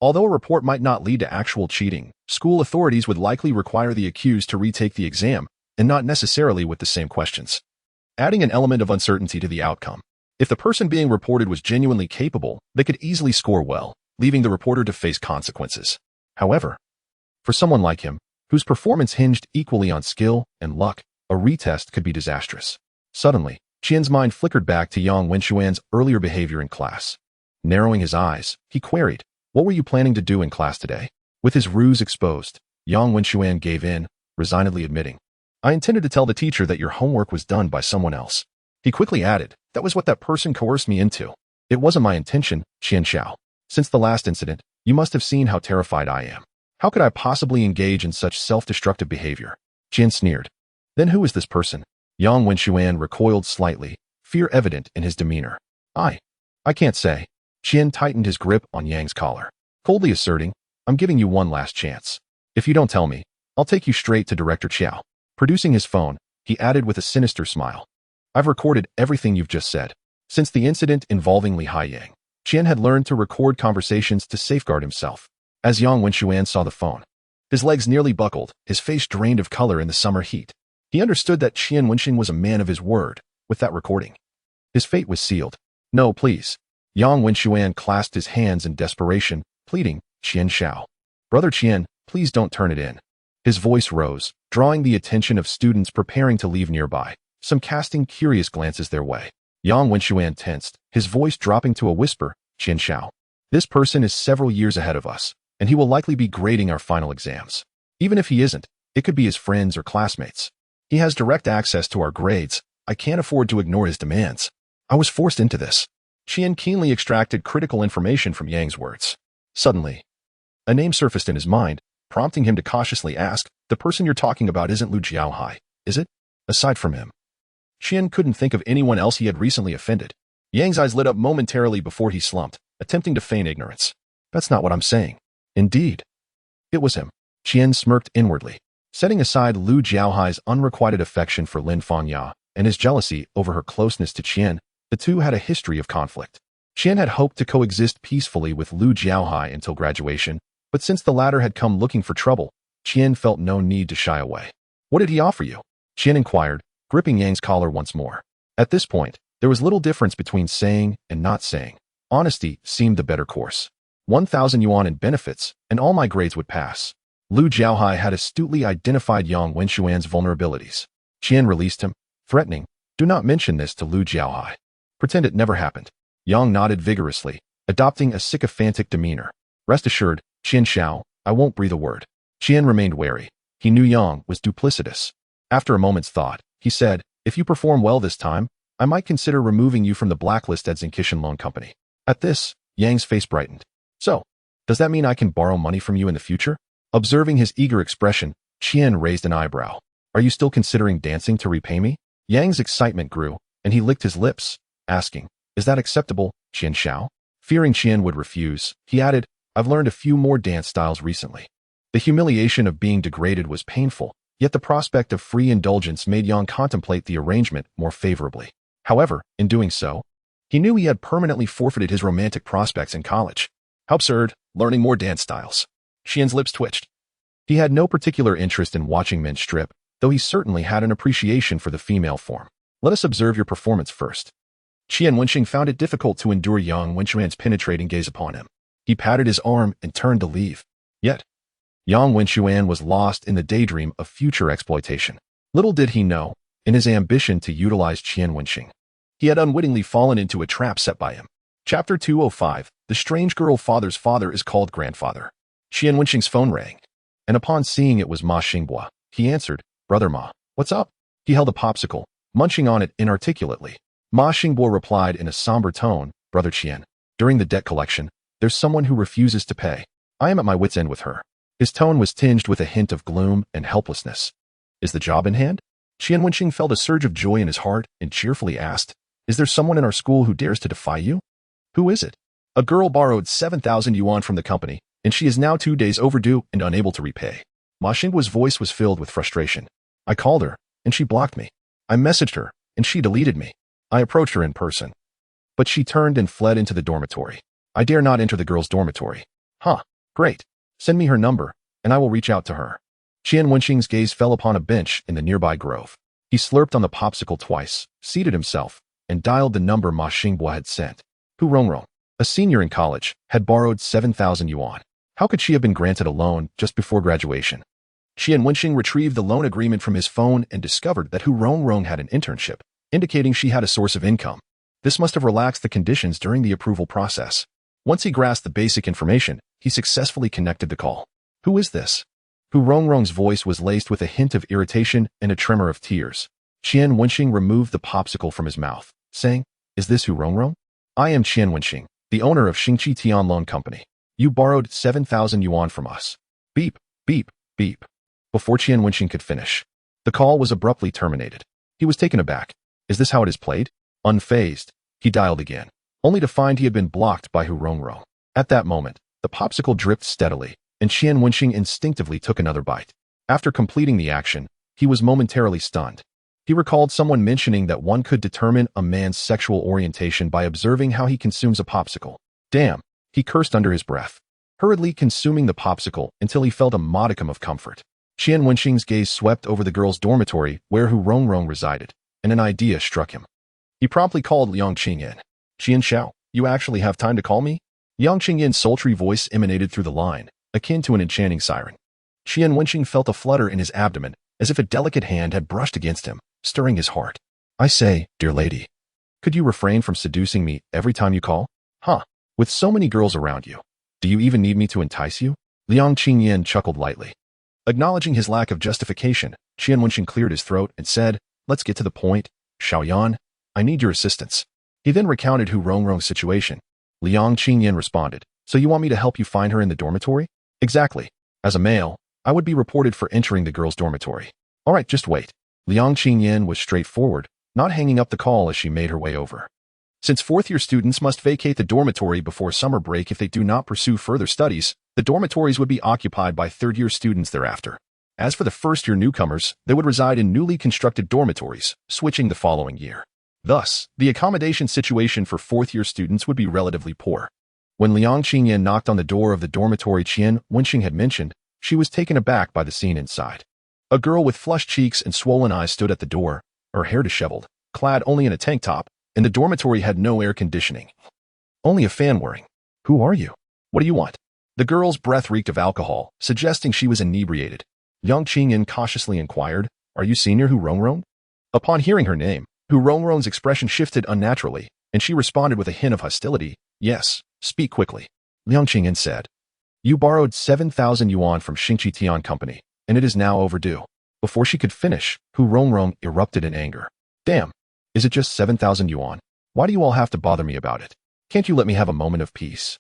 Although a report might not lead to actual cheating, school authorities would likely require the accused to retake the exam, and not necessarily with the same questions, adding an element of uncertainty to the outcome. If the person being reported was genuinely capable, they could easily score well, leaving the reporter to face consequences. However, for someone like him, whose performance hinged equally on skill and luck, a retest could be disastrous. Suddenly, Qian's mind flickered back to Yang Wenxuan's earlier behavior in class. Narrowing his eyes, he queried, what were you planning to do in class today? With his ruse exposed, Yang Wenxuan gave in, resignedly admitting, I intended to tell the teacher that your homework was done by someone else. He quickly added, that was what that person coerced me into. It wasn't my intention, Qian. Since the last incident, you must have seen how terrified I am. How could I possibly engage in such self-destructive behavior? Qian sneered. Then who is this person? Yang Wenxuan recoiled slightly, fear evident in his demeanor. I can't say. Qian tightened his grip on Yang's collar, coldly asserting, I'm giving you one last chance. If you don't tell me, I'll take you straight to Director Qiao. Producing his phone, he added with a sinister smile, I've recorded everything you've just said. Since the incident involving Li Haiyang, Qian had learned to record conversations to safeguard himself. As Yang Wenxuan saw the phone, his legs nearly buckled, his face drained of color in the summer heat. He understood that Qian Wenxing was a man of his word. With that recording, his fate was sealed. No, please. Yang Wenxuan clasped his hands in desperation, pleading, Qian. Brother Qian, please don't turn it in. His voice rose, drawing the attention of students preparing to leave nearby, some casting curious glances their way. Yang Wenxuan tensed, his voice dropping to a whisper, Qian Xiao. This person is several years ahead of us, and he will likely be grading our final exams. Even if he isn't, it could be his friends or classmates. He has direct access to our grades. I can't afford to ignore his demands. I was forced into this. Qian keenly extracted critical information from Yang's words. Suddenly, a name surfaced in his mind, prompting him to cautiously ask, the person you're talking about isn't Lu Jiaohai, is it? Aside from him. Qian couldn't think of anyone else he had recently offended. Yang's eyes lit up momentarily before he slumped, attempting to feign ignorance. That's not what I'm saying. Indeed. It was him. Qian smirked inwardly. Setting aside Lu Jiaohai's unrequited affection for Lin Fangya and his jealousy over her closeness to Qian, the two had a history of conflict. Qian had hoped to coexist peacefully with Lu Jiaohai until graduation, but since the latter had come looking for trouble, Qian felt no need to shy away. What did he offer you? Qian inquired, gripping Yang's collar once more. At this point, there was little difference between saying and not saying. Honesty seemed the better course. 1,000 yuan in benefits, and all my grades would pass. Lu Jiaohai had astutely identified Yang Wenxuan's vulnerabilities. Qian released him, threatening, do not mention this to Lu Jiaohai. Pretend it never happened. Yang nodded vigorously, adopting a sycophantic demeanor. Rest assured, Qian Xiao, I won't breathe a word. Qian remained wary. He knew Yang was duplicitous. After a moment's thought, he said, if you perform well this time, I might consider removing you from the blacklist at Zinkishan Loan Company. At this, Yang's face brightened. So, does that mean I can borrow money from you in the future? Observing his eager expression, Qian raised an eyebrow. Are you still considering dancing to repay me? Yang's excitement grew, and he licked his lips, asking, is that acceptable, Qian Xiao? Fearing Qian would refuse, he added, I've learned a few more dance styles recently. The humiliation of being degraded was painful, yet the prospect of free indulgence made Yang contemplate the arrangement more favorably. However, in doing so, he knew he had permanently forfeited his romantic prospects in college. How absurd, learning more dance styles. Qian's lips twitched. He had no particular interest in watching men strip, though he certainly had an appreciation for the female form. Let us observe your performance first. Qian Wenxing found it difficult to endure Yang Wenxuan's penetrating gaze upon him. He patted his arm and turned to leave. Yet, Yang Wenxuan was lost in the daydream of future exploitation. Little did he know, in his ambition to utilize Qian Wenxing, he had unwittingly fallen into a trap set by him. Chapter 205, The Strange Girl Father's Father is Called Grandfather. Qian Wenxing's phone rang, and upon seeing it was Ma Xingbua, he answered, Brother Ma, what's up? He held a popsicle, munching on it inarticulately. Ma Xingbua replied in a somber tone, Brother Qian, during the debt collection, there's someone who refuses to pay. I am at my wit's end with her. His tone was tinged with a hint of gloom and helplessness. Is the job in hand? Qian Wenxing felt a surge of joy in his heart and cheerfully asked, is there someone in our school who dares to defy you? Who is it? A girl borrowed 7,000 yuan from the company, and she is now 2 days overdue and unable to repay. Ma Xingbua's voice was filled with frustration. I called her, and she blocked me. I messaged her, and she deleted me. I approached her in person, but she turned and fled into the dormitory. I dare not enter the girl's dormitory. Huh, great. Send me her number, and I will reach out to her. Qian Wenxing's gaze fell upon a bench in the nearby grove. He slurped on the popsicle twice, seated himself, and dialed the number Ma Xingbua had sent. Hu Rongrong, a senior in college, had borrowed 7,000 yuan. How could she have been granted a loan just before graduation? Qian Wenxing retrieved the loan agreement from his phone and discovered that Hu Rongrong had an internship, indicating she had a source of income. This must have relaxed the conditions during the approval process. Once he grasped the basic information, he successfully connected the call. Who is this? Hu Rongrong's voice was laced with a hint of irritation and a tremor of tears. Qian Wenxing removed the popsicle from his mouth, saying, is this Hu Rongrong? I am Qian Wenxing, the owner of Xingqi Tian Loan Company. You borrowed 7,000 yuan from us. Beep, beep, beep. Before Qian Wenxing could finish, the call was abruptly terminated. He was taken aback. Is this how it is played? Unfazed, he dialed again, only to find he had been blocked by Hu Rongrong. At that moment, the popsicle dripped steadily, and Qian Wenxing instinctively took another bite. After completing the action, he was momentarily stunned. He recalled someone mentioning that one could determine a man's sexual orientation by observing how he consumes a popsicle. Damn, he cursed under his breath, hurriedly consuming the popsicle until he felt a modicum of comfort. Qian Wenxing's gaze swept over the girl's dormitory where Hu Rongrong resided, and an idea struck him. He promptly called Liang Qingyan. Qian Xiao, you actually have time to call me? Yang Qingyan's sultry voice emanated through the line, akin to an enchanting siren. Qian Wenxing felt a flutter in his abdomen, as if a delicate hand had brushed against him, stirring his heart. I say, dear lady, could you refrain from seducing me every time you call? Huh? With so many girls around you, do you even need me to entice you? Liang Qingyan chuckled lightly. Acknowledging his lack of justification, Qian Wenxing cleared his throat and said, let's get to the point. Xiaoyan, I need your assistance. He then recounted Hu Rongrong's situation. Liang Qingyan responded, so you want me to help you find her in the dormitory? Exactly. As a male, I would be reported for entering the girls' dormitory. All right, just wait. Liang Qingyan was straightforward, not hanging up the call as she made her way over. Since fourth-year students must vacate the dormitory before summer break if they do not pursue further studies, the dormitories would be occupied by third-year students thereafter. As for the first-year newcomers, they would reside in newly constructed dormitories, switching the following year. Thus, the accommodation situation for fourth-year students would be relatively poor. When Liang Qingyan knocked on the door of the dormitory Qian Wenxing had mentioned, she was taken aback by the scene inside. A girl with flushed cheeks and swollen eyes stood at the door, her hair disheveled, clad only in a tank top, and the dormitory had no air conditioning. Only a fan whirring. Who are you? What do you want? The girl's breath reeked of alcohol, suggesting she was inebriated. Liang Qingyan cautiously inquired, are you Senior Hu Rongrong? Upon hearing her name, Hu Rongrong's expression shifted unnaturally, and she responded with a hint of hostility. Yes, speak quickly. Liang Qingyan said. You borrowed 7,000 yuan from Xingqi Tian Company, and it is now overdue. Before she could finish, Hu Rongrong erupted in anger. Damn, is it just 7,000 yuan? Why do you all have to bother me about it? Can't you let me have a moment of peace?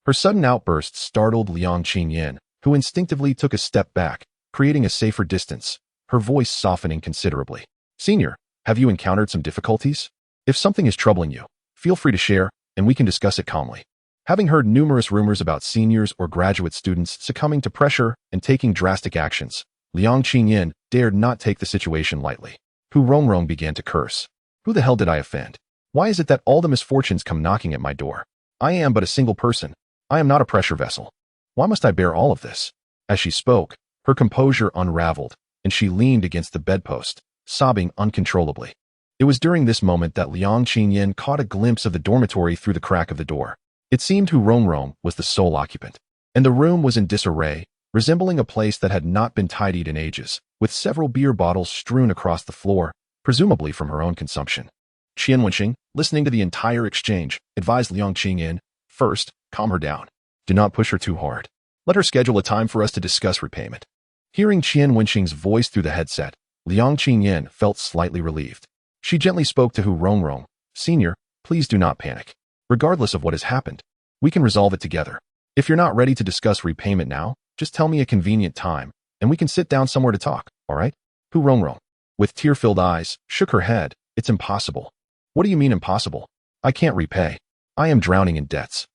Her sudden outburst startled Liang Qingyan, who instinctively took a step back, creating a safer distance, her voice softening considerably. Senior, have you encountered some difficulties? If something is troubling you, feel free to share, and we can discuss it calmly. Having heard numerous rumors about seniors or graduate students succumbing to pressure and taking drastic actions, Liang Qingyan dared not take the situation lightly. Hu Rongrong began to curse. Who the hell did I offend? Why is it that all the misfortunes come knocking at my door? I am but a single person. I am not a pressure vessel. Why must I bear all of this? As she spoke, her composure unraveled, and she leaned against the bedpost, sobbing uncontrollably. It was during this moment that Liang Qingyan caught a glimpse of the dormitory through the crack of the door. It seemed Hu Rongrong was the sole occupant, and the room was in disarray, resembling a place that had not been tidied in ages, with several beer bottles strewn across the floor, presumably from her own consumption. Qian Wenxing, listening to the entire exchange, advised Liang Qingyan, first, calm her down. Do not push her too hard. Let her schedule a time for us to discuss repayment. Hearing Qian Wenxing's voice through the headset, Liang Qingyan felt slightly relieved. She gently spoke to Hu Rongrong. Senior, please do not panic. Regardless of what has happened, we can resolve it together. If you're not ready to discuss repayment now, just tell me a convenient time, and we can sit down somewhere to talk, all right? Hu Rongrong, with tear-filled eyes, shook her head. It's impossible. What do you mean impossible? I can't repay. I am drowning in debts.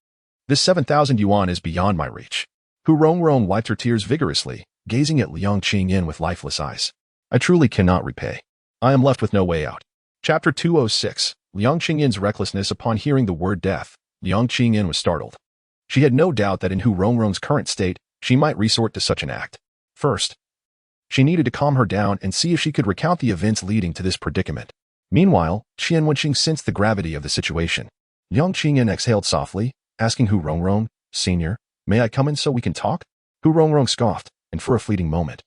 This 7,000 yuan is beyond my reach. Hu Rongrong wiped her tears vigorously, gazing at Liang Qingyan with lifeless eyes. I truly cannot repay. I am left with no way out. Chapter 206. Liang Qingyan's recklessness. Upon hearing the word death, Liang Qingyan was startled. She had no doubt that in Hu Rongrong's current state, she might resort to such an act. First, she needed to calm her down and see if she could recount the events leading to this predicament. Meanwhile, Qian Wenxing sensed the gravity of the situation. Liang Qingyan exhaled softly, asking Hu Rongrong, Senior, may I come in so we can talk? Hu Rongrong scoffed, and for a fleeting moment,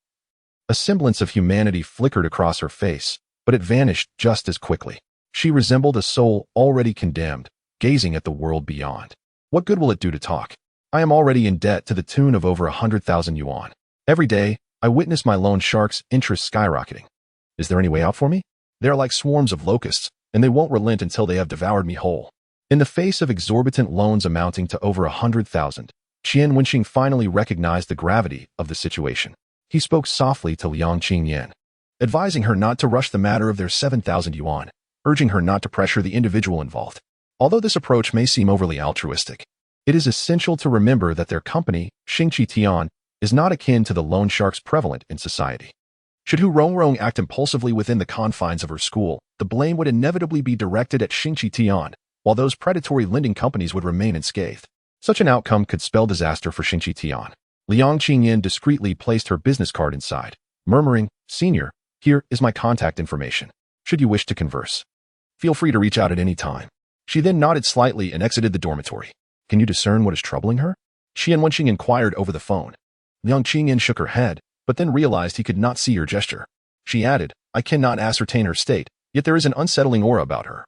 a semblance of humanity flickered across her face, but it vanished just as quickly. She resembled a soul already condemned, gazing at the world beyond. What good will it do to talk? I am already in debt to the tune of over 100,000 yuan. Every day, I witness my loan sharks' interest skyrocketing. Is there any way out for me? They are like swarms of locusts, and they won't relent until they have devoured me whole. In the face of exorbitant loans amounting to over 100,000, Qian Wenxing finally recognized the gravity of the situation. He spoke softly to Liang Qingyan, advising her not to rush the matter of their 7,000 yuan, urging her not to pressure the individual involved. Although this approach may seem overly altruistic, it is essential to remember that their company, Xingqi Tian, is not akin to the loan sharks prevalent in society. Should Hu Rongrong act impulsively within the confines of her school, the blame would inevitably be directed at Xingqi Tian, while those predatory lending companies would remain unscathed. Such an outcome could spell disaster for Xingqi Tian. Liang Qingyan discreetly placed her business card inside, murmuring, Senior, here is my contact information. Should you wish to converse, feel free to reach out at any time. She then nodded slightly and exited the dormitory. Can you discern what is troubling her? Qian Wenxing inquired over the phone. Liang Qingyan shook her head, but then realized he could not see her gesture. She added, I cannot ascertain her state, yet there is an unsettling aura about her,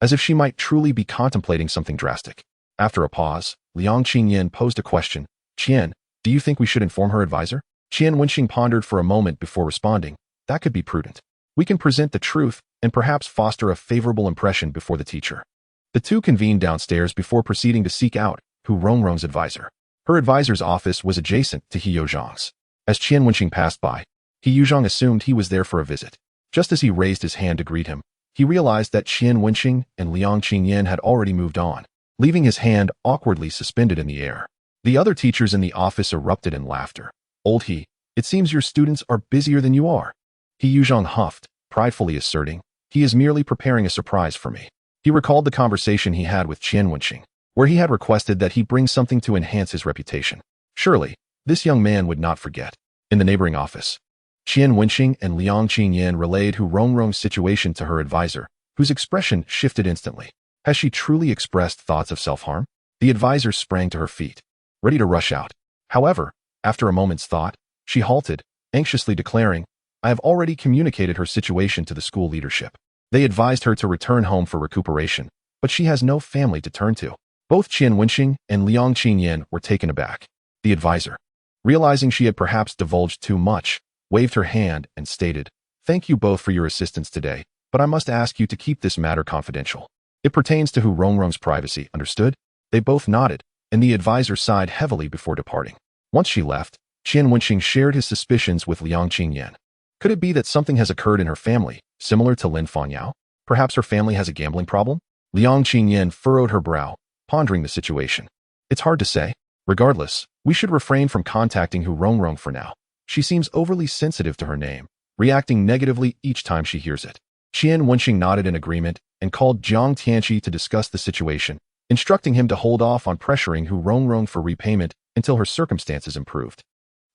as if she might truly be contemplating something drastic. After a pause, Liang Qingyan posed a question. Qian, do you think we should inform her advisor? Qian Wenxing pondered for a moment before responding. That could be prudent. We can present the truth and perhaps foster a favorable impression before the teacher. The two convened downstairs before proceeding to seek out Hu Rongrong's advisor. Her advisor's office was adjacent to He Youzhang's. As Qian Wenxing passed by, He Youzhang assumed he was there for a visit. Just as he raised his hand to greet him, he realized that Qian Wenxing and Liang Qingyan had already moved on, leaving his hand awkwardly suspended in the air. The other teachers in the office erupted in laughter. Old He, it seems your students are busier than you are. He Youzhang huffed, pridefully asserting, he is merely preparing a surprise for me. He recalled the conversation he had with Qian Wenxing, where he had requested that he bring something to enhance his reputation. Surely, this young man would not forget. In the neighboring office, Qian Wenxing and Liang Qingyan relayed Hu Rongrong's situation to her advisor, whose expression shifted instantly. Has she truly expressed thoughts of self-harm? The advisor sprang to her feet, ready to rush out. However, after a moment's thought, she halted, anxiously declaring, I have already communicated her situation to the school leadership. They advised her to return home for recuperation, but she has no family to turn to. Both Qian Wenxing and Liang Qingyan were taken aback. The advisor, realizing she had perhaps divulged too much, waved her hand and stated, Thank you both for your assistance today, but I must ask you to keep this matter confidential. It pertains to Hu Rongrong's privacy, understood? They both nodded, and the advisor sighed heavily before departing. Once she left, Qian Wenxing shared his suspicions with Liang Qingyan. Could it be that something has occurred in her family, similar to Lin Fanyao? Perhaps her family has a gambling problem? Liang Qingyan furrowed her brow, pondering the situation. It's hard to say. Regardless, we should refrain from contacting Hu Rongrong for now. She seems overly sensitive to her name, reacting negatively each time she hears it. Qian Wenxing nodded in agreement and called Jiang Tianqi to discuss the situation, instructing him to hold off on pressuring Hu Rongrong for repayment until her circumstances improved.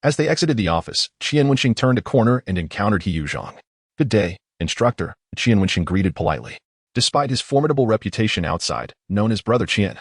As they exited the office, Qian Wenxing turned a corner and encountered He Youzhang. Good day, instructor, Qian Wenxing greeted politely. Despite his formidable reputation outside, known as Brother Qian,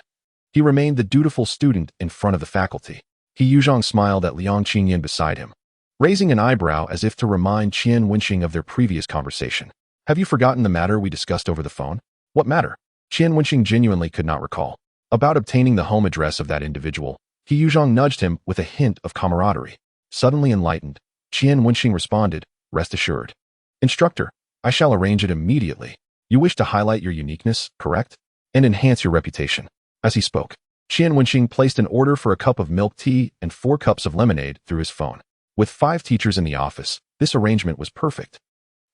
he remained the dutiful student in front of the faculty. He Youzhang smiled at Liang Qingyan beside him, raising an eyebrow as if to remind Qian Wenxing of their previous conversation. Have you forgotten the matter we discussed over the phone? What matter? Qian Wenxing genuinely could not recall. About obtaining the home address of that individual, He Youzhang nudged him with a hint of camaraderie. Suddenly enlightened, Qian Wenxing responded, Rest assured. Instructor, I shall arrange it immediately. You wish to highlight your uniqueness, correct? And enhance your reputation. As he spoke, Qian Wenxing placed an order for a cup of milk tea and 4 cups of lemonade through his phone. With 5 teachers in the office, this arrangement was perfect.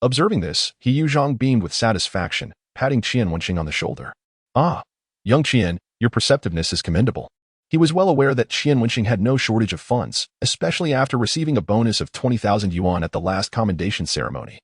Observing this, He Youzhang beamed with satisfaction, patting Qian Wenxing on the shoulder. Ah, young Qian, your perceptiveness is commendable. He was well aware that Qian Wenxing had no shortage of funds, especially after receiving a bonus of 20,000 yuan at the last commendation ceremony,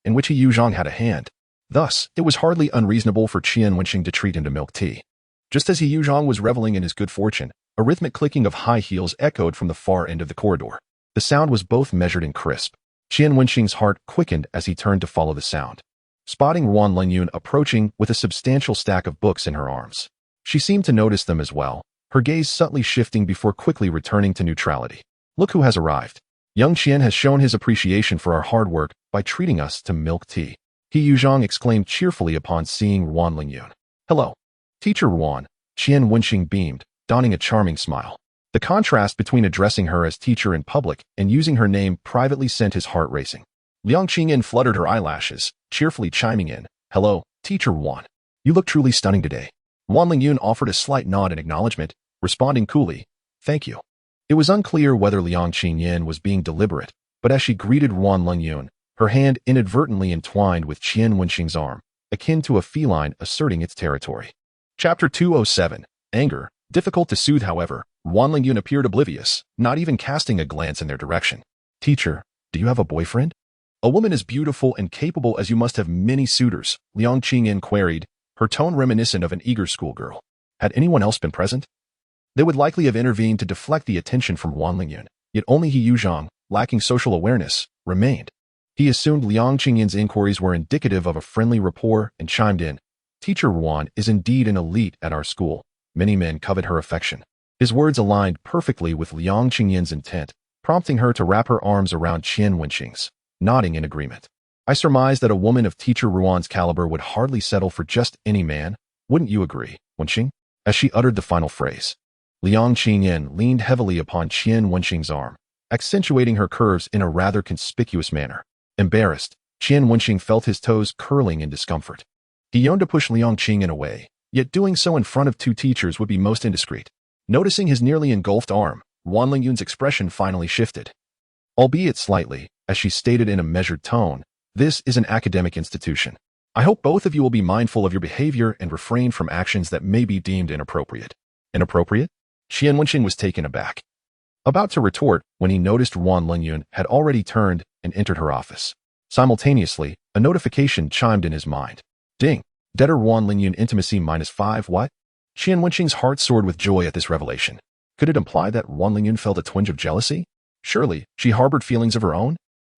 in which He Youzhang had a hand. Thus, it was hardly unreasonable for Qian Wenxing to treat him to milk tea. Just as He Youzhang was reveling in his good fortune, a rhythmic clicking of high heels echoed from the far end of the corridor. The sound was both measured and crisp. Qian Wenxing's heart quickened as he turned to follow the sound, spotting Wan Lingyun approaching with a substantial stack of books in her arms. She seemed to notice them as well, her gaze subtly shifting before quickly returning to neutrality. Look who has arrived. Young Qian has shown his appreciation for our hard work by treating us to milk tea. He Youzhang exclaimed cheerfully upon seeing Wan Lingyun. Hello. Teacher Wan, Qian Wenxing beamed, donning a charming smile. The contrast between addressing her as teacher in public and using her name privately sent his heart racing. Liang Qingyan fluttered her eyelashes, cheerfully chiming in, Hello, Teacher Wan. You look truly stunning today. Wan Lingyun offered a slight nod in acknowledgement, responding coolly, Thank you. It was unclear whether Liang Qingyan was being deliberate, but as she greeted Wan Lingyun, her hand inadvertently entwined with Qian Wenxing's arm, akin to a feline asserting its territory. Chapter 207, Anger. Difficult to soothe, however, Wan Lingyun appeared oblivious, not even casting a glance in their direction. Teacher, do you have a boyfriend? A woman as beautiful and capable as you must have many suitors, Liang Qingyan queried, her tone reminiscent of an eager schoolgirl. Had anyone else been present? They would likely have intervened to deflect the attention from Wan Lingyun, yet only He Youzhang, lacking social awareness, remained. He assumed Liang Qingyan's inquiries were indicative of a friendly rapport and chimed in, Teacher Wan is indeed an elite at our school. Many men covet her affection. His words aligned perfectly with Liang Qingyan's intent, prompting her to wrap her arms around Qian Wenxing's, nodding in agreement. I surmise that a woman of teacher Ruan's caliber would hardly settle for just any man. Wouldn't you agree, Wenxing? As she uttered the final phrase, Liang Qingyan leaned heavily upon Qian Wenxing's arm, accentuating her curves in a rather conspicuous manner. Embarrassed, Qian Wenxing felt his toes curling in discomfort. He yearned to push Liang Qingyan away, yet doing so in front of two teachers would be most indiscreet. Noticing his nearly engulfed arm, Wan Lingyun's expression finally shifted. Albeit slightly, as she stated in a measured tone, "This is an academic institution. I hope both of you will be mindful of your behavior and refrain from actions that may be deemed inappropriate." Inappropriate? Qian Wenxing was taken aback. About to retort when he noticed Wan Lingyun had already turned and entered her office. Simultaneously, a notification chimed in his mind. Ding. Debtor Wan Lingyun intimacy -5 what? Qian Wenxing's heart soared with joy at this revelation. Could it imply that Wan Lingyun felt a twinge of jealousy? Surely, she harbored feelings of her own?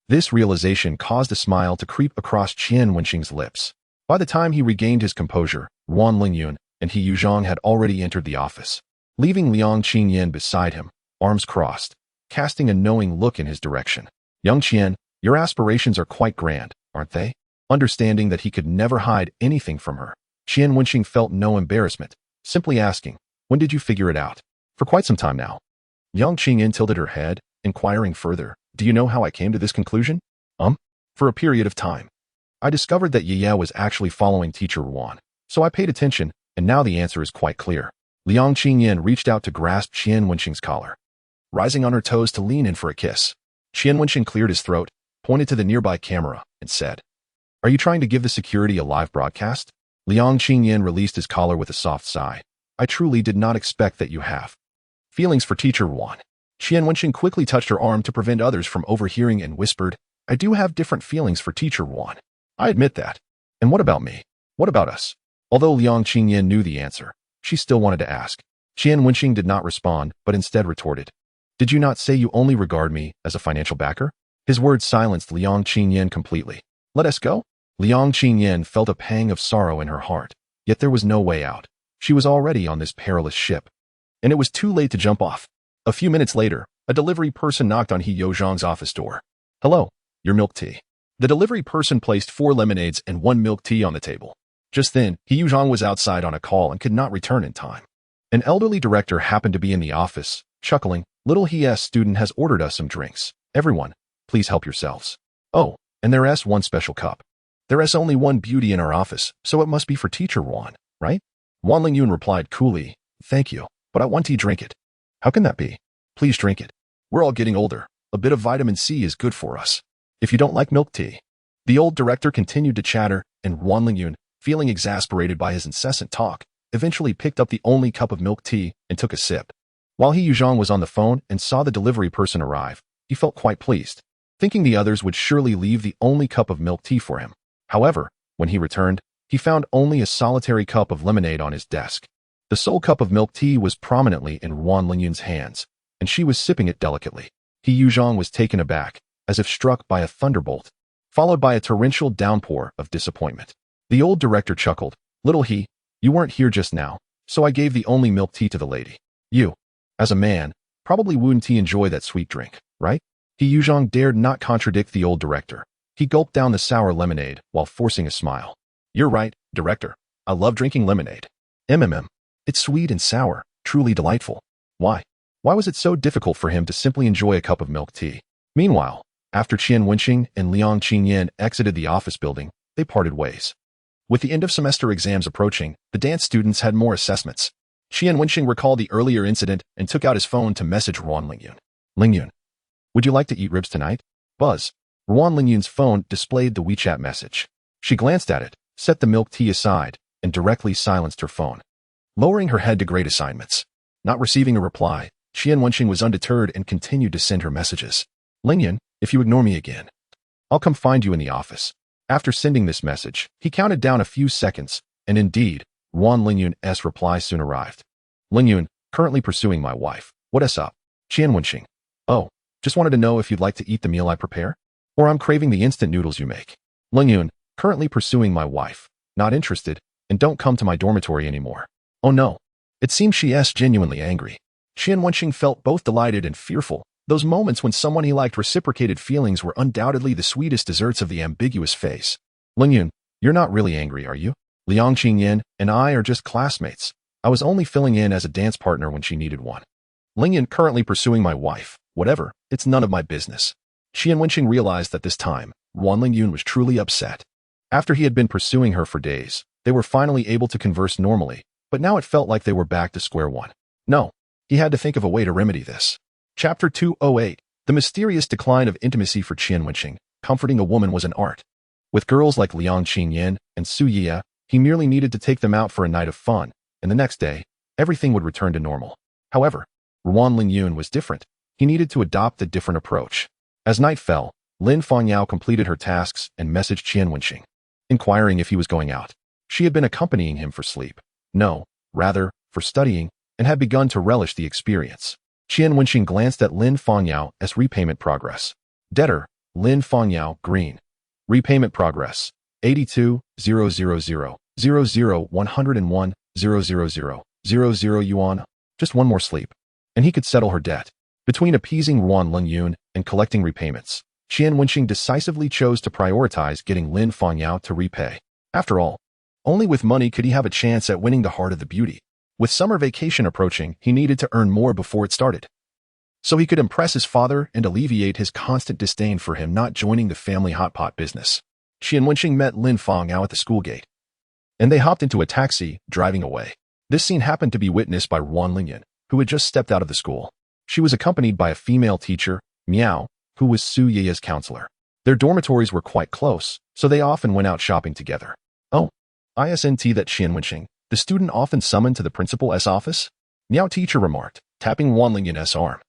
This realization caused a smile to creep across Qian Wenxing's lips. By the time he regained his composure, Wan Lingyun and He Yuzhang had already entered the office, leaving Liang Qingyan beside him, arms crossed, casting a knowing look in his direction. Young Qian, your aspirations are quite grand, aren't they? Understanding that he could never hide anything from her, Qian Wenxing felt no embarrassment, simply asking, when did you figure it out? For quite some time now. Yang Qingyan tilted her head, inquiring further, do you know how I came to this conclusion? For a period of time. I discovered that Ye was actually following teacher Ruan, so I paid attention, and now the answer is quite clear. Liang Qingyan reached out to grasp Qian Wenxing's collar, rising on her toes to lean in for a kiss. Qian Wenxing cleared his throat, pointed to the nearby camera, and said, are you trying to give the security a live broadcast? Liang Qingyan released his collar with a soft sigh. I truly did not expect that you have feelings for teacher Ruan. Qian Wenxing quickly touched her arm to prevent others from overhearing and whispered, I do have different feelings for teacher Ruan. I admit that. And what about me? What about us? Although Liang Qingyan knew the answer, she still wanted to ask. Qian Wenxing did not respond, but instead retorted, did you not say you only regard me as a financial backer? His words silenced Liang Qingyan completely. Let us go? Liang Qingyan felt a pang of sorrow in her heart, yet there was no way out. She was already on this perilous ship, and it was too late to jump off. A few minutes later, a delivery person knocked on He Yuzhang's office door. Hello, your milk tea. The delivery person placed 4 lemonades and 1 milk tea on the table. Just then, He Yuzhang was outside on a call and could not return in time. An elderly director happened to be in the office, chuckling, little He's student has ordered us some drinks. Everyone, please help yourselves. Oh, and there's one special cup. There's only one beauty in our office, so it must be for teacher Ruan, right? Wan Lingyun replied coolly, thank you, but I want to drink it. How can that be? Please drink it. We're all getting older. A bit of vitamin C is good for us. If you don't like milk tea. The old director continued to chatter, and Wan Lingyun, feeling exasperated by his incessant talk, eventually picked up the only cup of milk tea and took a sip. While He Yuzhang was on the phone and saw the delivery person arrive, he felt quite pleased, thinking the others would surely leave the only cup of milk tea for him. However, when he returned, he found only a solitary cup of lemonade on his desk. The sole cup of milk tea was prominently in Wan Lingyun's hands, and she was sipping it delicately. He Yuzhang was taken aback, as if struck by a thunderbolt, followed by a torrential downpour of disappointment. The old director chuckled, little He, you weren't here just now, so I gave the only milk tea to the lady. You, as a man, probably wouldn't enjoy that sweet drink, right? He Yuzhang dared not contradict the old director. He gulped down the sour lemonade while forcing a smile. You're right, director. I love drinking lemonade. It's sweet and sour, truly delightful. Why? Why was it so difficult for him to simply enjoy a cup of milk tea? Meanwhile, after Qian Wenxing and Liang Qingyan exited the office building, they parted ways. With the end of semester exams approaching, the dance students had more assessments. Qian Wenxing recalled the earlier incident and took out his phone to message Ruan Lingyun. Lingyun, would you like to eat ribs tonight? Buzz. Ruan Lingyun's phone displayed the WeChat message. She glanced at it, set the milk tea aside, and directly silenced her phone, lowering her head to grade assignments. Not receiving a reply, Qian Wenxing was undeterred and continued to send her messages. Lingyun, if you ignore me again, I'll come find you in the office. After sending this message, he counted down a few seconds, and indeed, Wan Lingyun's reply soon arrived. Lingyun, currently pursuing my wife. What's up? Qian Wenxing. Oh, just wanted to know if you'd like to eat the meal I prepare? Or I'm craving the instant noodles you make. Lingyun, currently pursuing my wife. Not interested, and don't come to my dormitory anymore. Oh no. It seems she's genuinely angry. Qian Wenxing felt both delighted and fearful, Those moments when someone he liked reciprocated feelings were undoubtedly the sweetest desserts of the ambiguous phase. Lingyun, you're not really angry, are you? Liang Qingyan and I are just classmates. I was only filling in as a dance partner when she needed one. Lingyun currently pursuing my wife. Whatever, it's none of my business. Qian Wenxing realized that this time, Wan Lingyun was truly upset. After he had been pursuing her for days, they were finally able to converse normally, but now it felt like they were back to square one. No, he had to think of a way to remedy this. Chapter 208. The mysterious decline of intimacy for Qian Wenxing. Comforting a woman was an art. With girls like Liang Qingyan and Su Yia, he merely needed to take them out for a night of fun, and the next day, everything would return to normal. However, Wan Lingyun was different. He needed to adopt a different approach. As night fell, Lin Fangyao completed her tasks and messaged Qian Wenxing, inquiring if he was going out. She had been accompanying him for sleep. No, rather, for studying, and had begun to relish the experience. Qian Wenxing glanced at Lin Fangyao as repayment progress. Debtor, Lin Fangyao, green. Repayment progress, 82,000,001,000,000 yuan. Just one more sleep, and he could settle her debt. Between appeasing Wan Lingyun and collecting repayments, Qian Wenxing decisively chose to prioritize getting Lin Fangyao to repay. After all, only with money could he have a chance at winning the heart of the beauty. With summer vacation approaching, he needed to earn more before it started, so he could impress his father and alleviate his constant disdain for him not joining the family hot pot business. Qian Wenxing met Lin Fangyao at the school gate, and they hopped into a taxi, driving away. This scene happened to be witnessed by Wan Lingyun, who had just stepped out of the school. She was accompanied by a female teacher, Miao, who was Su Yi's counselor. Their dormitories were quite close, so they often went out shopping together. Oh, isn't that Qian Wenxing, the student often summoned to the principal's office? Miao teacher remarked, tapping Wan Lingyun's arm.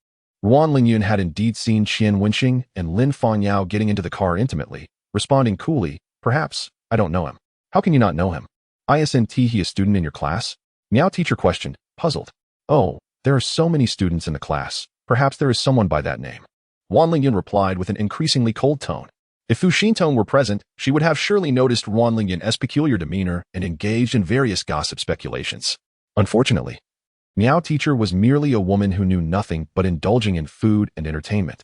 Wan Lingyun had indeed seen Qian Wenxing and Lin Fangyao getting into the car intimately, responding coolly, perhaps, I don't know him. How can you not know him? Isn't he a student in your class? Miao teacher questioned, puzzled. Oh, there are so many students in the class. Perhaps there is someone by that name. Wan Lingyun replied with an increasingly cold tone. If Fu Xintong were present, she would have surely noticed Wan Lingyun's peculiar demeanor and engaged in various gossip speculations. Unfortunately, Miao teacher was merely a woman who knew nothing but indulging in food and entertainment,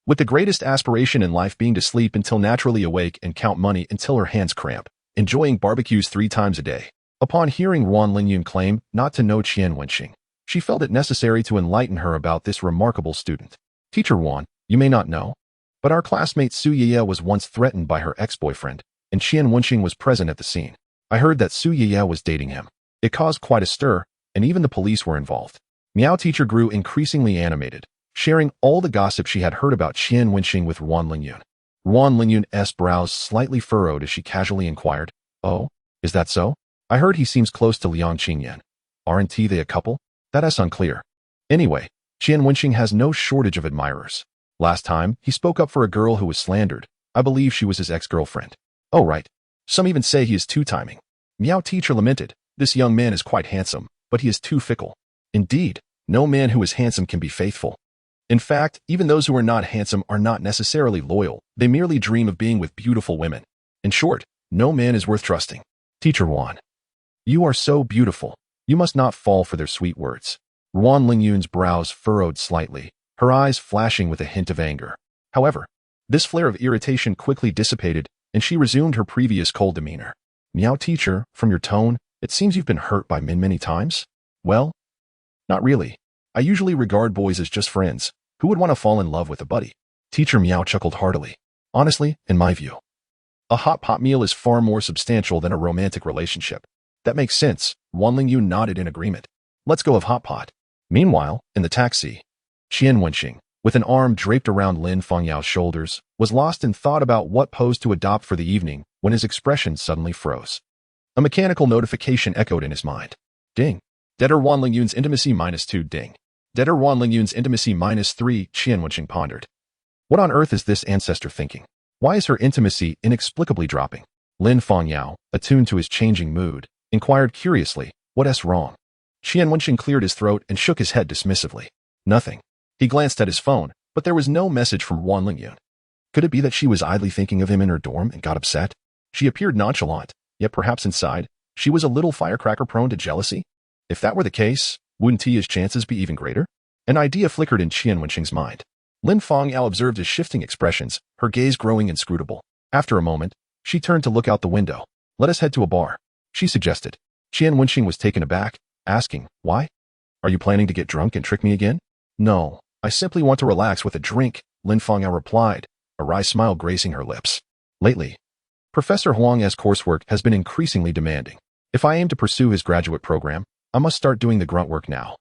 with the greatest aspiration in life being to sleep until naturally awake and count money until her hands cramp, enjoying barbecues 3 times a day. Upon hearing Wan Lingyun claim not to know Qian Wenxing, she felt it necessary to enlighten her about this remarkable student. Teacher Wan, you may not know, but our classmate Su Yiya was once threatened by her ex-boyfriend, and Qian Wenxing was present at the scene. I heard that Su Yiya was dating him. It caused quite a stir, and even the police were involved. Miao teacher grew increasingly animated, sharing all the gossip she had heard about Qian Wenxing with Wan Lingyun. Wan Lingyun's brows slightly furrowed as she casually inquired, oh, is that so? I heard he seems close to Liang Qingyan. Aren't they a couple? That is unclear. Anyway, Qian Wenxing has no shortage of admirers. Last time, he spoke up for a girl who was slandered. I believe she was his ex-girlfriend. Oh right. Some even say he is two-timing. Miao teacher lamented, this young man is quite handsome, but he is too fickle. Indeed, no man who is handsome can be faithful. In fact, even those who are not handsome are not necessarily loyal. They merely dream of being with beautiful women. In short, no man is worth trusting. Teacher Wan, you are so beautiful. You must not fall for their sweet words. Wan Lingyun's brows furrowed slightly, her eyes flashing with a hint of anger. However, this flare of irritation quickly dissipated, and she resumed her previous cold demeanor. Miao teacher, from your tone, it seems you've been hurt by men many times? Well, not really. I usually regard boys as just friends. Who would want to fall in love with a buddy? Teacher Miao chuckled heartily. Honestly, in my view, a hot pot meal is far more substantial than a romantic relationship. That makes sense. Wan Lingyun nodded in agreement. Let's go of hot pot. Meanwhile, in the taxi, Qian Wenxing, with an arm draped around Lin Fangyao's shoulders, was lost in thought about what pose to adopt for the evening when his expression suddenly froze. A mechanical notification echoed in his mind. Ding. Debtor Wan Lingyun's intimacy -2 ding. Debtor Wan Lingyun's intimacy -3, Qian Wenxing pondered. What on earth is this ancestor thinking? Why is her intimacy inexplicably dropping? Lin Fangyao, attuned to his changing mood, inquired curiously, what's wrong? Qian Wenxing cleared his throat and shook his head dismissively. Nothing. He glanced at his phone, but there was no message from Wan Lingyun. Could it be that she was idly thinking of him in her dorm and got upset? She appeared nonchalant, yet perhaps inside, she was a little firecracker prone to jealousy? If that were the case, wouldn't his chances be even greater? An idea flickered in Qian Wenxing's mind. Lin Fangyao observed his shifting expressions, her gaze growing inscrutable. After a moment, she turned to look out the window. Let us head to a bar, she suggested. Qian Wenxing was taken aback, asking, why? Are you planning to get drunk and trick me again? No, I simply want to relax with a drink, Lin Fangyao replied, a wry smile gracing her lips. Lately, Professor Huang's coursework has been increasingly demanding. If I aim to pursue his graduate program, I must start doing the grunt work now.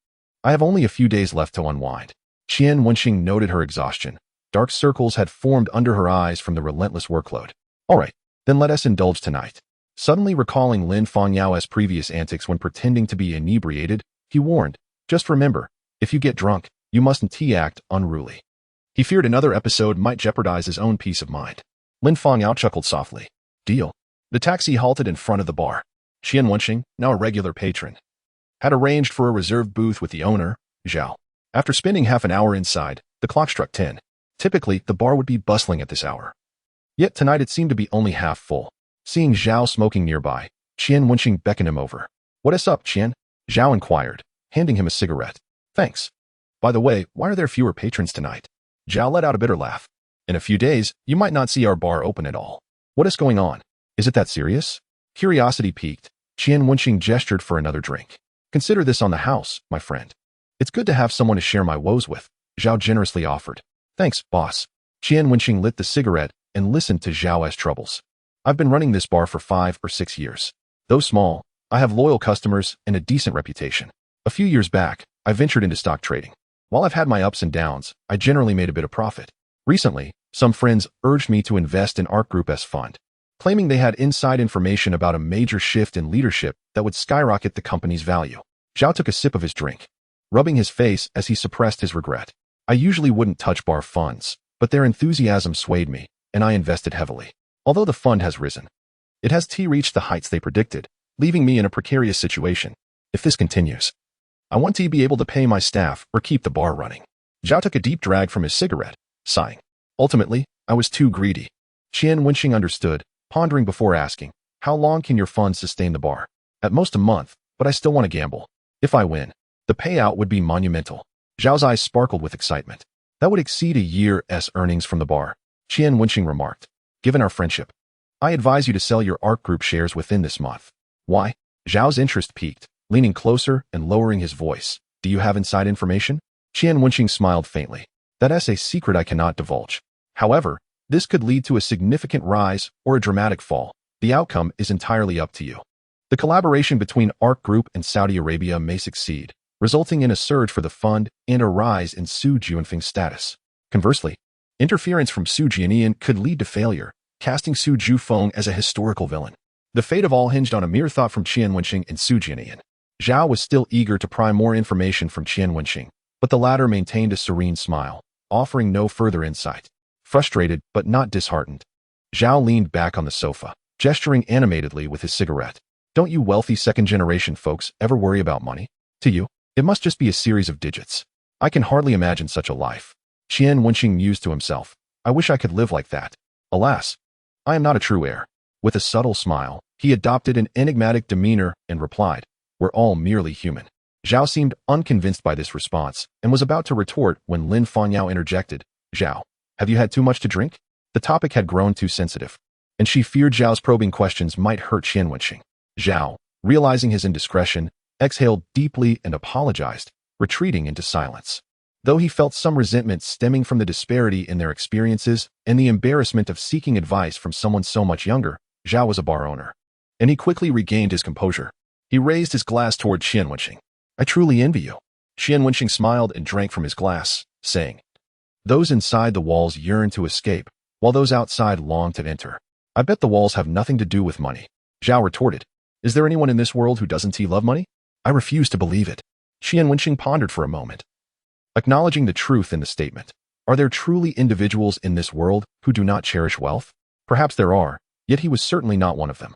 I have only a few days left to unwind. Qian Wenxing noted her exhaustion. Dark circles had formed under her eyes from the relentless workload. All right, then let us indulge tonight. Suddenly recalling Lin Fangyao's previous antics when pretending to be inebriated, he warned, just remember, if you get drunk, you mustn't act unruly. He feared another episode might jeopardize his own peace of mind. Lin Fangyao chuckled softly. Deal. The taxi halted in front of the bar. Qian Wenxing, now a regular patron, had arranged for a reserved booth with the owner, Zhao. After spending half an hour inside, the clock struck 10. Typically, the bar would be bustling at this hour. Yet tonight it seemed to be only half full. Seeing Zhao smoking nearby, Qian Wenxing beckoned him over. What is up, Qian? Zhao inquired, handing him a cigarette. Thanks. By the way, why are there fewer patrons tonight? Zhao let out a bitter laugh. In a few days, you might not see our bar open at all. What is going on? Is it that serious? Curiosity piqued. Qian Wenxing gestured for another drink. Consider this on the house, my friend. It's good to have someone to share my woes with, Zhao generously offered. Thanks, boss. Qian Wenxing lit the cigarette and listened to Zhao's troubles. I've been running this bar for 5 or 6 years. Though small, I have loyal customers and a decent reputation. A few years back, I ventured into stock trading. While I've had my ups and downs, I generally made a bit of profit. Recently, some friends urged me to invest in Arc Group's fund, claiming they had inside information about a major shift in leadership that would skyrocket the company's value. Zhao took a sip of his drink, rubbing his face as he suppressed his regret. I usually wouldn't touch bar funds, but their enthusiasm swayed me, and I invested heavily. Although the fund has risen, it has reached the heights they predicted, leaving me in a precarious situation. If this continues, I want to be able to pay my staff or keep the bar running. Zhao took a deep drag from his cigarette, sighing. Ultimately, I was too greedy. Qian Wenxing understood, pondering before asking, how long can your fund sustain the bar? At most a month, but I still want to gamble. If I win, the payout would be monumental. Zhao's eyes sparkled with excitement. That would exceed a year's earnings from the bar. Qian Wenxing remarked. Given our friendship, I advise you to sell your Arc Group shares within this month. Why? Zhao's interest piqued, leaning closer and lowering his voice. Do you have inside information? Qian Wenxing smiled faintly. That's a secret I cannot divulge. However, this could lead to a significant rise or a dramatic fall. The outcome is entirely up to you. The collaboration between Arc Group and Saudi Arabia may succeed, resulting in a surge for the fund and a rise in Su Jianfeng's status. Conversely, interference from Su Jianian could lead to failure, casting Su Jufeng as a historical villain. The fate of all hinged on a mere thought from Qian Wenxing and Su Jianian. Zhao was still eager to pry more information from Qian Wenxing, but the latter maintained a serene smile, offering no further insight. Frustrated but not disheartened, Zhao leaned back on the sofa, gesturing animatedly with his cigarette. Don't you wealthy second-generation folks ever worry about money? To you, it must just be a series of digits. I can hardly imagine such a life. Qian Wenxing mused to himself. I wish I could live like that. Alas, I am not a true heir. With a subtle smile, he adopted an enigmatic demeanor and replied, we're all merely human. Zhao seemed unconvinced by this response and was about to retort when Lin Fangyao interjected. Zhao, have you had too much to drink? The topic had grown too sensitive, and she feared Zhao's probing questions might hurt Qian Wenxing. Zhao, realizing his indiscretion, exhaled deeply and apologized, retreating into silence. Though he felt some resentment stemming from the disparity in their experiences and the embarrassment of seeking advice from someone so much younger, Zhao was a bar owner, and he quickly regained his composure. He raised his glass toward Qian Wenxing. I truly envy you. Qian Wenxing smiled and drank from his glass, saying, those inside the walls yearn to escape, while those outside long to enter. I bet the walls have nothing to do with money. Zhao retorted. Is there anyone in this world who doesn't love money? I refuse to believe it. Qian Wenxing pondered for a moment, acknowledging the truth in the statement. Are there truly individuals in this world who do not cherish wealth? Perhaps there are, yet he was certainly not one of them.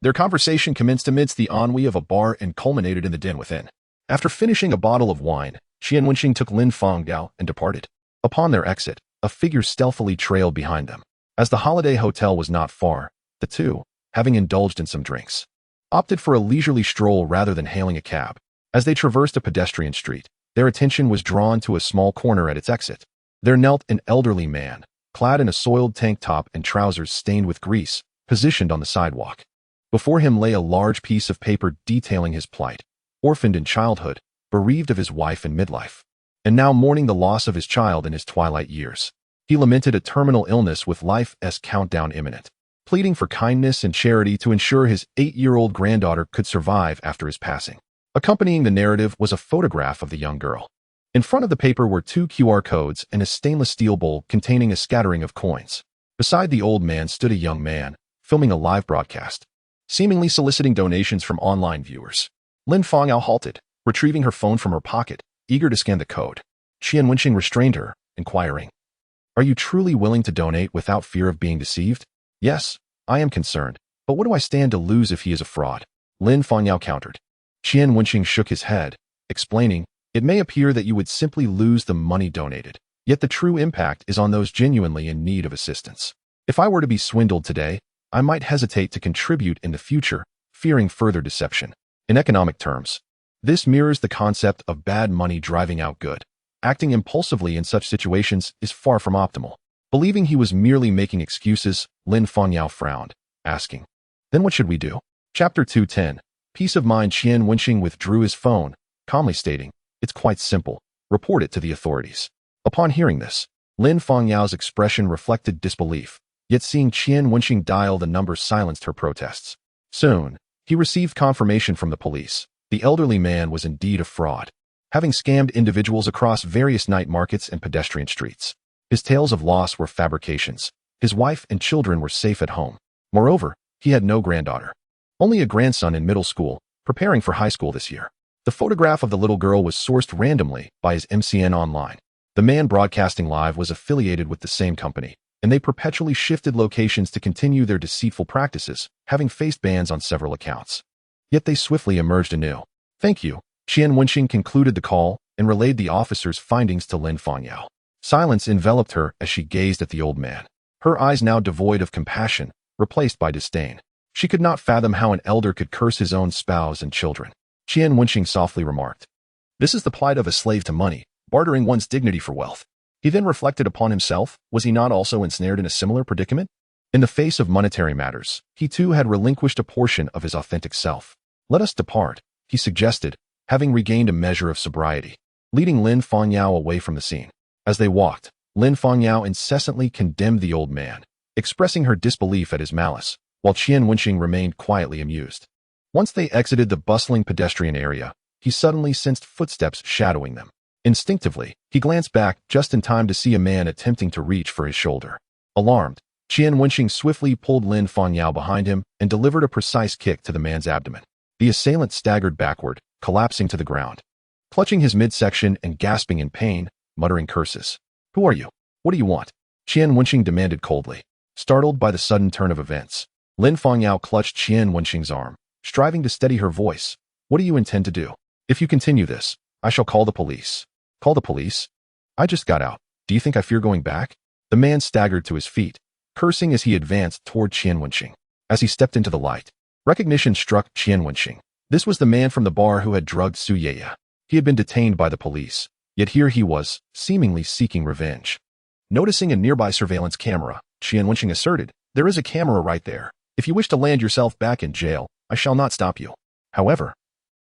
Their conversation commenced amidst the ennui of a bar and culminated in the den within. After finishing a bottle of wine, Qian Wenxing took Lin Fangyao and departed. Upon their exit, a figure stealthily trailed behind them. As the holiday hotel was not far, the two, having indulged in some drinks, opted for a leisurely stroll rather than hailing a cab. As they traversed a pedestrian street, their attention was drawn to a small corner at its exit. There knelt an elderly man, clad in a soiled tank top and trousers stained with grease, positioned on the sidewalk. Before him lay a large piece of paper detailing his plight, orphaned in childhood, bereaved of his wife in midlife, and now mourning the loss of his child in his twilight years. He lamented a terminal illness with life's countdown imminent, pleading for kindness and charity to ensure his 8-year-old granddaughter could survive after his passing. Accompanying the narrative was a photograph of the young girl. In front of the paper were 2 QR codes and a stainless steel bowl containing a scattering of coins. Beside the old man stood a young man, filming a live broadcast, seemingly soliciting donations from online viewers. Lin Fengyao halted, retrieving her phone from her pocket, eager to scan the code. Qian Wenxing restrained her, inquiring, "Are you truly willing to donate without fear of being deceived?" "Yes, I am concerned, but what do I stand to lose if he is a fraud?" Lin Fengyao countered. Qian Wenxing shook his head, explaining, "It may appear that you would simply lose the money donated, yet the true impact is on those genuinely in need of assistance. If I were to be swindled today, I might hesitate to contribute in the future, fearing further deception. In economic terms, this mirrors the concept of bad money driving out good. Acting impulsively in such situations is far from optimal." Believing he was merely making excuses, Lin Fengyao frowned, asking, "Then what should we do?" Chapter 210. Peace of mind. Qian Wenxing withdrew his phone, calmly stating, "It's quite simple. Report it to the authorities." Upon hearing this, Lin Fengyao's expression reflected disbelief, yet seeing Qian Wenxing dial the number silenced her protests. Soon, he received confirmation from the police. The elderly man was indeed a fraud, having scammed individuals across various night markets and pedestrian streets. His tales of loss were fabrications. His wife and children were safe at home. Moreover, he had no granddaughter, only a grandson in middle school, preparing for high school this year. The photograph of the little girl was sourced randomly by his MCN online. The man broadcasting live was affiliated with the same company, and they perpetually shifted locations to continue their deceitful practices, having faced bans on several accounts. Yet they swiftly emerged anew. "Thank you." Qian Wenxing concluded the call and relayed the officer's findings to Lin Fengyao. Silence enveloped her as she gazed at the old man, her eyes now devoid of compassion, replaced by disdain. She could not fathom how an elder could curse his own spouse and children. Qian Wenxing softly remarked, "This is the plight of a slave to money, bartering one's dignity for wealth." He then reflected upon himself. Was he not also ensnared in a similar predicament? In the face of monetary matters, he too had relinquished a portion of his authentic self. "Let us depart," he suggested, having regained a measure of sobriety, leading Lin Fengyao away from the scene. As they walked, Lin Fengyao incessantly condemned the old man, expressing her disbelief at his malice, while Qian Wenxing remained quietly amused. Once they exited the bustling pedestrian area, he suddenly sensed footsteps shadowing them. Instinctively, he glanced back just in time to see a man attempting to reach for his shoulder. Alarmed, Qian Wenxing swiftly pulled Lin Fengyao behind him and delivered a precise kick to the man's abdomen. The assailant staggered backward, collapsing to the ground, clutching his midsection and gasping in pain, muttering curses. "Who are you? What do you want?" Qian Wenxing demanded coldly. Startled by the sudden turn of events, Lin Fengyao clutched Qian Wenxing's arm, striving to steady her voice. "What do you intend to do? If you continue this, I shall call the police." "Call the police? I just got out. Do you think I fear going back?" The man staggered to his feet, cursing as he advanced toward Qian Wenxing. As he stepped into the light, recognition struck Qian Wenxing. This was the man from the bar who had drugged Su Yeye. He had been detained by the police, yet here he was, seemingly seeking revenge. Noticing a nearby surveillance camera, Qian Wenxing asserted, "There is a camera right there. If you wish to land yourself back in jail, I shall not stop you. However,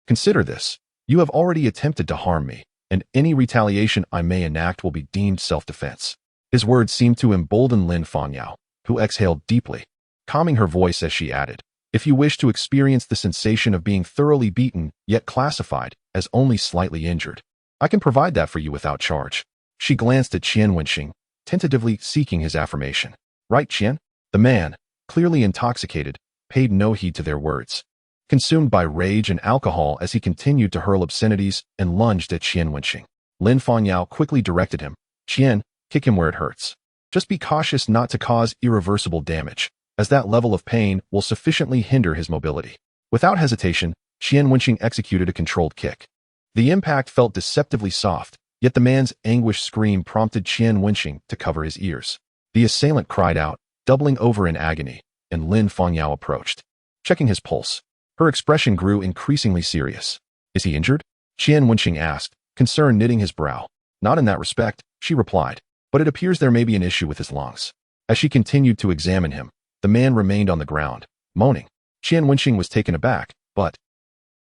consider this. You have already attempted to harm me, and any retaliation I may enact will be deemed self-defense." His words seemed to embolden Lin Fengyao, who exhaled deeply, calming her voice as she added, "If you wish to experience the sensation of being thoroughly beaten, yet classified as only slightly injured, I can provide that for you without charge." She glanced at Qian Wenxing, tentatively seeking his affirmation. "Right, Qian?" The man, clearly intoxicated, paid no heed to their words, consumed by rage and alcohol as he continued to hurl obscenities and lunged at Qian Wenxing. Lin Fengyao quickly directed him, "Qian, kick him where it hurts. Just be cautious not to cause irreversible damage, as that level of pain will sufficiently hinder his mobility." Without hesitation, Qian Wenxing executed a controlled kick. The impact felt deceptively soft, yet the man's anguished scream prompted Qian Wenxing to cover his ears. The assailant cried out, doubling over in agony, and Lin Fengyao approached, checking his pulse. Her expression grew increasingly serious. "Is he injured?" Qian Wenxing asked, concern knitting his brow. "Not in that respect," she replied. but it appears there may be an issue with his lungs. As she continued to examine him, the man remained on the ground, moaning. Qian Wenxing was taken aback. But,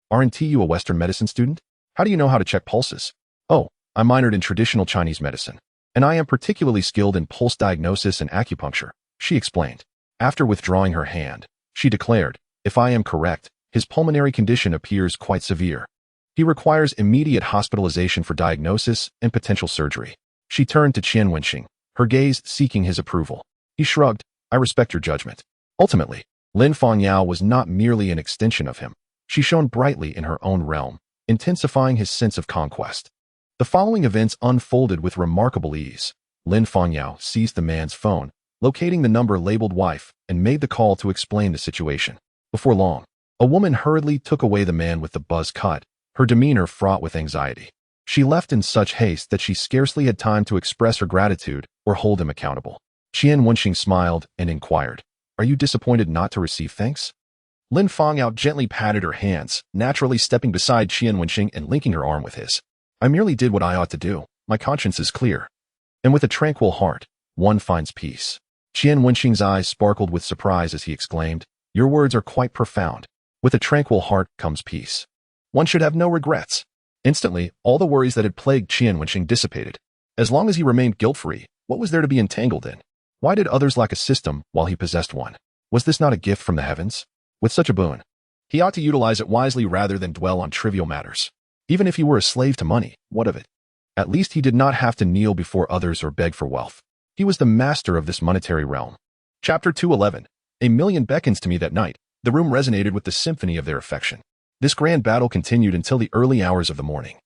aren't you a Western medicine student? How do you know how to check pulses? Oh, I minored in traditional Chinese medicine, and I am particularly skilled in pulse diagnosis and acupuncture, she explained. After withdrawing her hand, she declared, if I am correct, his pulmonary condition appears quite severe. He requires immediate hospitalization for diagnosis and potential surgery. She turned to Qian Wenxing, her gaze seeking his approval. He shrugged, I respect your judgment. Ultimately, Lin Fangyao was not merely an extension of him. She shone brightly in her own realm, intensifying his sense of conquest. The following events unfolded with remarkable ease. Lin Fangyao seized the man's phone, locating the number labeled wife, and made the call to explain the situation. Before long, a woman hurriedly took away the man with the buzz cut, her demeanor fraught with anxiety. She left in such haste that she scarcely had time to express her gratitude or hold him accountable. Qian Wenxing smiled and inquired, are you disappointed not to receive thanks? Lin Fangyao gently patted her hands, naturally stepping beside Qian Wenxing and linking her arm with his. I merely did what I ought to do. My conscience is clear. And with a tranquil heart, one finds peace. Qian Wenxing's eyes sparkled with surprise as he exclaimed, your words are quite profound. With a tranquil heart comes peace. One should have no regrets. Instantly, all the worries that had plagued Qian Wenxing dissipated. As long as he remained guilt-free, what was there to be entangled in? Why did others lack a system while he possessed one? Was this not a gift from the heavens? With such a boon, he ought to utilize it wisely rather than dwell on trivial matters. Even if he were a slave to money, what of it? At least he did not have to kneel before others or beg for wealth. He was the master of this monetary realm. Chapter 211. A million beckons to me that night. The room resonated with the symphony of their affection. This grand battle continued until the early hours of the morning.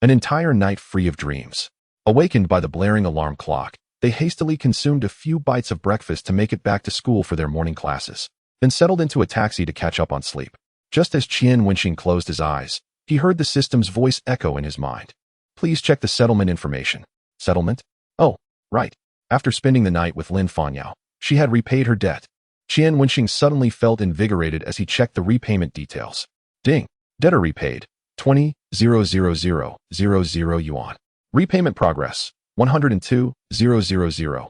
An entire night free of dreams. Awakened by the blaring alarm clock, they hastily consumed a few bites of breakfast to make it back to school for their morning classes, then settled into a taxi to catch up on sleep. Just as Qian Wenxing closed his eyes, he heard the system's voice echo in his mind. Please check the settlement information. Settlement? Oh, right. After spending the night with Lin Fangyao, she had repaid her debt. Qian Wenxing suddenly felt invigorated as he checked the repayment details. Ding. Debtor repaid. 20,000,000 yuan. Repayment progress. 102,000,000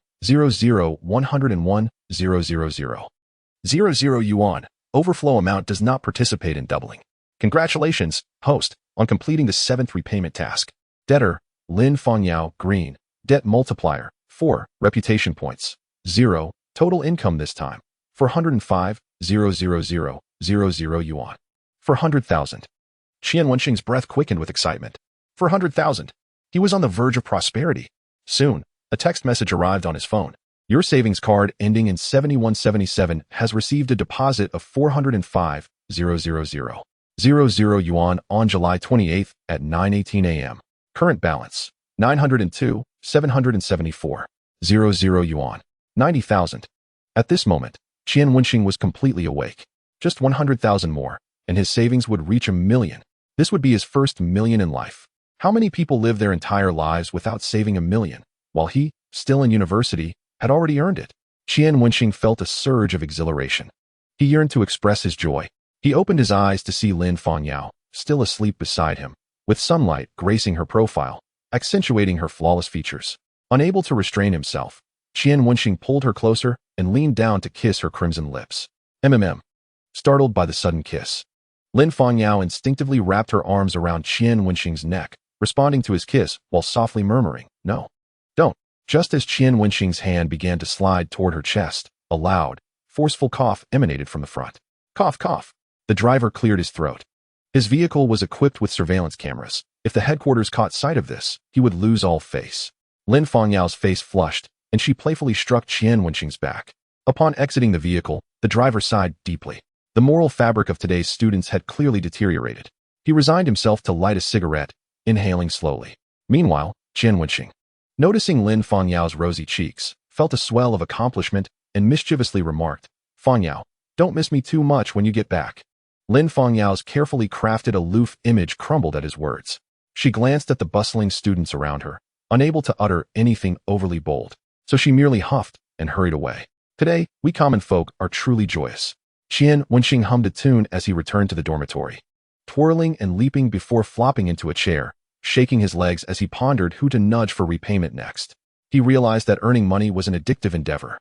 101,000 00 yuan. Overflow amount does not participate in doubling. Congratulations, host, on completing the 7th repayment task. Debtor, Lin Fangyao, green. Debt multiplier, 4. Reputation points, 0. Total income this time, 405,000,000 yuan. 400,000. Qian Wenxing's breath quickened with excitement. 400,000. He was on the verge of prosperity. Soon, a text message arrived on his phone. Your savings card ending in 7177 has received a deposit of 405,000,000 yuan on July 28th at 9:18 a.m. Current balance, 902,774,000 yuan. 90,000. At this moment, Qian Wenxing was completely awake. Just 100,000 more, and his savings would reach 1,000,000. This would be his first million in life. How many people live their entire lives without saving 1,000,000, while he, still in university, had already earned it? Qian Wenxing felt a surge of exhilaration. He yearned to express his joy. He opened his eyes to see Lin Fangyao, still asleep beside him, with sunlight gracing her profile, accentuating her flawless features. Unable to restrain himself, Qian Wenxing pulled her closer and leaned down to kiss her crimson lips. Startled by the sudden kiss, Lin Fangyao instinctively wrapped her arms around Qian Wenxing's neck, responding to his kiss while softly murmuring, no, don't. Just as Qian Wenxing's hand began to slide toward her chest, a loud, forceful cough emanated from the front. Cough, cough. The driver cleared his throat. His vehicle was equipped with surveillance cameras. If the headquarters caught sight of this, he would lose all face. Lin Fangyao's face flushed, and she playfully struck Qian Wenxing's back. Upon exiting the vehicle, the driver sighed deeply. The moral fabric of today's students had clearly deteriorated. He resigned himself to light a cigarette, inhaling slowly. Meanwhile, Qian Wenxing, noticing Lin Fangyao's rosy cheeks, felt a swell of accomplishment and mischievously remarked, Fangyao, don't miss me too much when you get back. Lin Fangyao's carefully crafted aloof image crumbled at his words. She glanced at the bustling students around her, unable to utter anything overly bold, so she merely huffed and hurried away. Today, we common folk are truly joyous. Qian Wenxing hummed a tune as he returned to the dormitory, twirling and leaping before flopping into a chair, shaking his legs as he pondered who to nudge for repayment next. he realized that earning money was an addictive endeavor,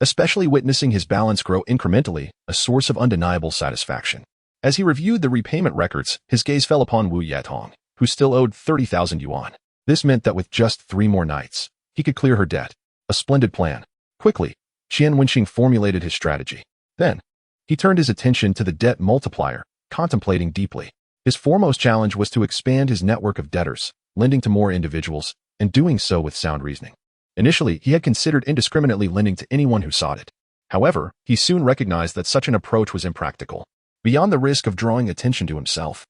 especially witnessing his balance grow incrementally, a source of undeniable satisfaction. As he reviewed the repayment records, his gaze fell upon Wu Yatong, who still owed 30,000 yuan. This meant that with just 3 more nights, he could clear her debt. A splendid plan. Quickly, Qian Wenxing formulated his strategy. Then, he turned his attention to the debt multiplier, contemplating deeply. His foremost challenge was to expand his network of debtors, lending to more individuals, and doing so with sound reasoning. Initially, he had considered indiscriminately lending to anyone who sought it. However, he soon recognized that such an approach was impractical. Beyond the risk of drawing attention to himself,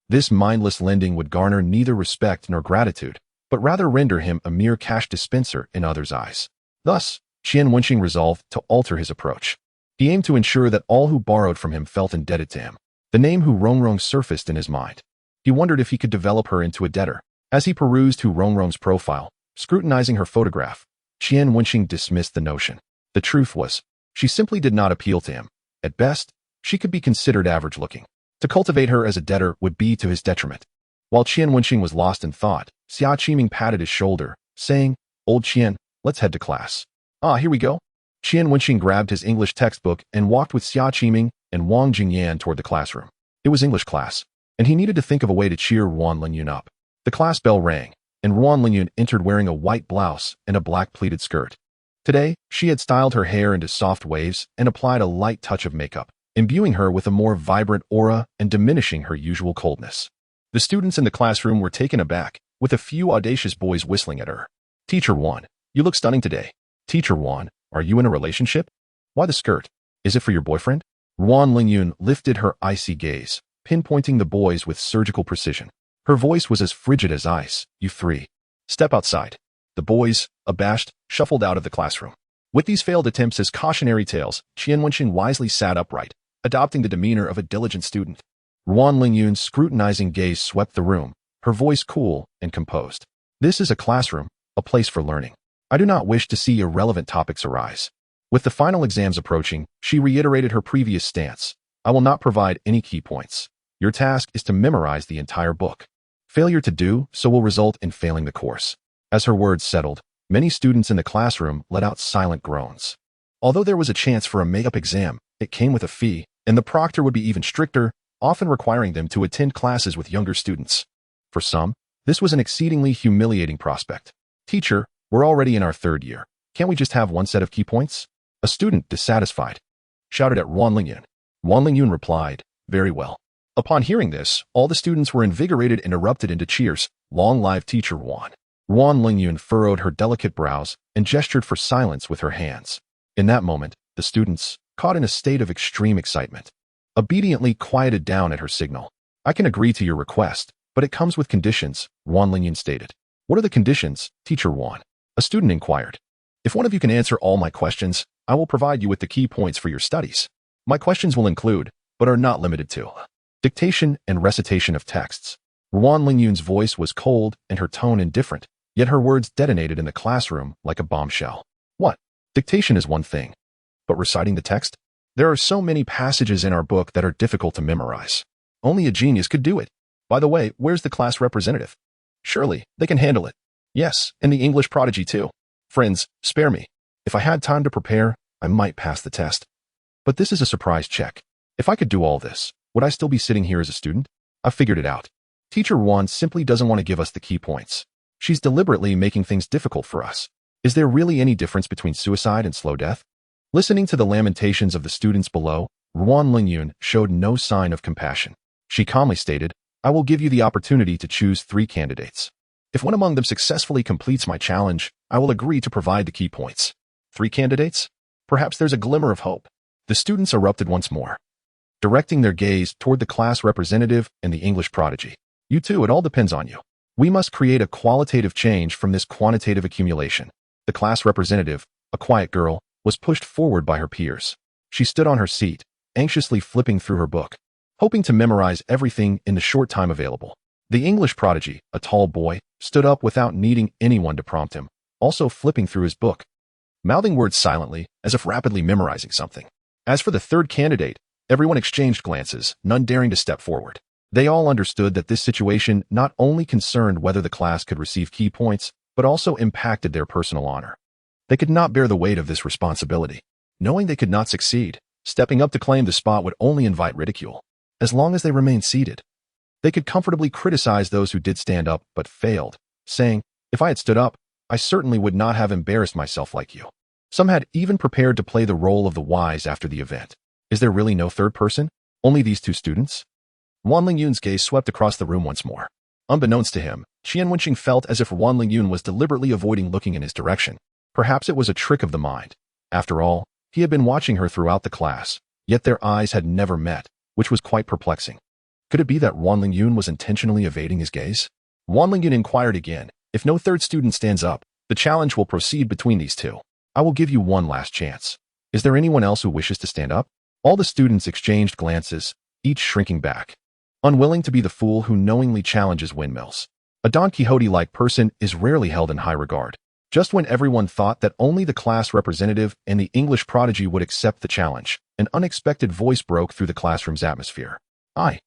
this mindless lending would garner neither respect nor gratitude, but rather render him a mere cash dispenser in others' eyes. Thus, Qian Wenxing resolved to alter his approach. He aimed to ensure that all who borrowed from him felt indebted to him. The name Hu Rongrong surfaced in his mind. He wondered if he could develop her into a debtor. As he perused Hu Rongrong's profile, scrutinizing her photograph, Qian Wenxing dismissed the notion. The truth was, she simply did not appeal to him. At best, she could be considered average-looking. To cultivate her as a debtor would be to his detriment. While Qian Wenxing was lost in thought, Xia Qiming patted his shoulder, saying, "Old Qian, let's head to class." "Ah, here we go." Qian Wenxing grabbed his English textbook and walked with Xia Qiming and Wang Jingyan toward the classroom. It was English class, and he needed to think of a way to cheer Ruan Lingyun up. The class bell rang, and Ruan Lingyun entered wearing a white blouse and a black pleated skirt. Today, she had styled her hair into soft waves and applied a light touch of makeup, imbuing her with a more vibrant aura and diminishing her usual coldness. The students in the classroom were taken aback, with a few audacious boys whistling at her. "Teacher Wan, you look stunning today." "Teacher Wan, are you in a relationship?" "Why the skirt? Is it for your boyfriend?" Ruan Lingyun lifted her icy gaze, pinpointing the boys with surgical precision. Her voice was as frigid as ice. "You 3. Step outside." The boys, abashed, shuffled out of the classroom. With these failed attempts as cautionary tales, Qian Wenxing wisely sat upright, adopting the demeanor of a diligent student. Ruan Lingyun's scrutinizing gaze swept the room, her voice cool and composed. "This is a classroom, a place for learning. I do not wish to see irrelevant topics arise." With the final exams approaching, she reiterated her previous stance. "I will not provide any key points. Your task is to memorize the entire book. Failure to do so will result in failing the course." As her words settled, many students in the classroom let out silent groans. Although there was a chance for a make-up exam, it came with a fee, and the proctor would be even stricter, often requiring them to attend classes with younger students. For some, this was an exceedingly humiliating prospect. "Teacher, we're already in our 3rd year. Can't we just have one set of key points?" A student, dissatisfied, shouted at Ruan Lingyun. Ruan Lingyun replied, "Very well." Upon hearing this, all the students were invigorated and erupted into cheers. "Long live Teacher Ruan." Ruan Lingyun furrowed her delicate brows and gestured for silence with her hands. In that moment, the students, caught in a state of extreme excitement, obediently quieted down at her signal. "I can agree to your request, but it comes with conditions," Ruan Lingyun stated. "What are the conditions, Teacher Ruan?" A student inquired. "If one of you can answer all my questions, I will provide you with the key points for your studies. My questions will include, but are not limited to, dictation and recitation of texts." Ruan Lingyun's voice was cold and her tone indifferent, yet her words detonated in the classroom like a bombshell. "What? Dictation is one thing. But reciting the text? There are so many passages in our book that are difficult to memorize. Only a genius could do it. By the way, where's the class representative? Surely, they can handle it. Yes, and the English prodigy too. Friends, spare me. If I had time to prepare, I might pass the test. But this is a surprise check. If I could do all this, would I still be sitting here as a student? I've figured it out. Teacher Ruan simply doesn't want to give us the key points. She's deliberately making things difficult for us. Is there really any difference between suicide and slow death?" Listening to the lamentations of the students below, Ruan Lingyun showed no sign of compassion. She calmly stated, "I will give you the opportunity to choose 3 candidates. If one among them successfully completes my challenge, I will agree to provide the key points." 3 candidates? Perhaps there's a glimmer of hope. The students erupted once more, directing their gaze toward the class representative and the English prodigy. "You too, it all depends on you. We must create a qualitative change from this quantitative accumulation." The class representative, a quiet girl, was pushed forward by her peers. She stood on her seat, anxiously flipping through her book, hoping to memorize everything in the short time available. The English prodigy, a tall boy, stood up without needing anyone to prompt him, also flipping through his book, mouthing words silently, as if rapidly memorizing something. As for the 3rd candidate, everyone exchanged glances, none daring to step forward. They all understood that this situation not only concerned whether the class could receive key points, but also impacted their personal honor. They could not bear the weight of this responsibility. Knowing they could not succeed, stepping up to claim the spot would only invite ridicule. As long as they remained seated, they could comfortably criticize those who did stand up but failed, saying, "If I had stood up, I certainly would not have embarrassed myself like you." Some had even prepared to play the role of the wise after the event. Is there really no third person? Only these two students? Wan Lingyun's gaze swept across the room once more. Unbeknownst to him, Qian Wenxing felt as if Wan Lingyun was deliberately avoiding looking in his direction. Perhaps it was a trick of the mind. After all, he had been watching her throughout the class, yet their eyes had never met, which was quite perplexing. Could it be that Wan Lingyun was intentionally evading his gaze? Wan Lingyun inquired again, "If no third student stands up, the challenge will proceed between these two. I will give you one last chance. Is there anyone else who wishes to stand up?" All the students exchanged glances, each shrinking back. Unwilling to be the fool who knowingly challenges windmills. A Don Quixote-like person is rarely held in high regard. Just when everyone thought that only the class representative and the English prodigy would accept the challenge, an unexpected voice broke through the classroom's atmosphere. "I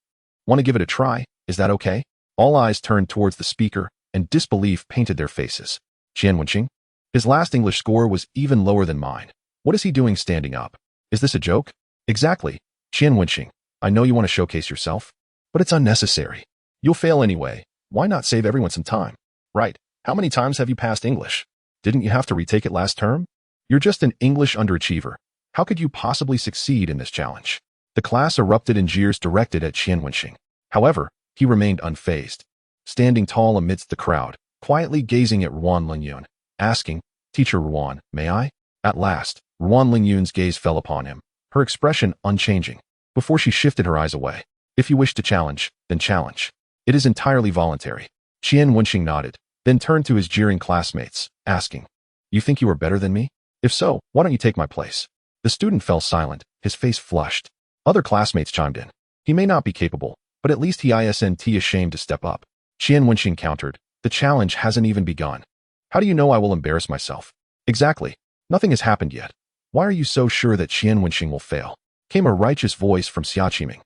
want to give it a try, is that okay?" All eyes turned towards the speaker, and disbelief painted their faces. Qian Wenxing? His last English score was even lower than mine. What is he doing standing up? Is this a joke? Exactly. Qian Wenxing, I know you want to showcase yourself, but it's unnecessary. You'll fail anyway. Why not save everyone some time? Right. How many times have you passed English? Didn't you have to retake it last term? You're just an English underachiever. How could you possibly succeed in this challenge? The class erupted in jeers directed at Qian Wenxing. However, he remained unfazed, standing tall amidst the crowd, quietly gazing at Wan Lingyun, asking, "Teacher Ruan, may I?" At last, Wan Lingyun's gaze fell upon him, her expression unchanging, before she shifted her eyes away. "If you wish to challenge, then challenge. It is entirely voluntary." Qian Wenxing nodded, then turned to his jeering classmates, asking, "You think you are better than me? If so, why don't you take my place?" The student fell silent, his face flushed. Other classmates chimed in. "He may not be capable, but at least he isn't ashamed to step up." Qian Wenxing countered, "The challenge hasn't even begun. How do you know I will embarrass myself?" "Exactly. Nothing has happened yet. Why are you so sure that Qian Wenxing will fail?" Came a righteous voice from Xia Qiming.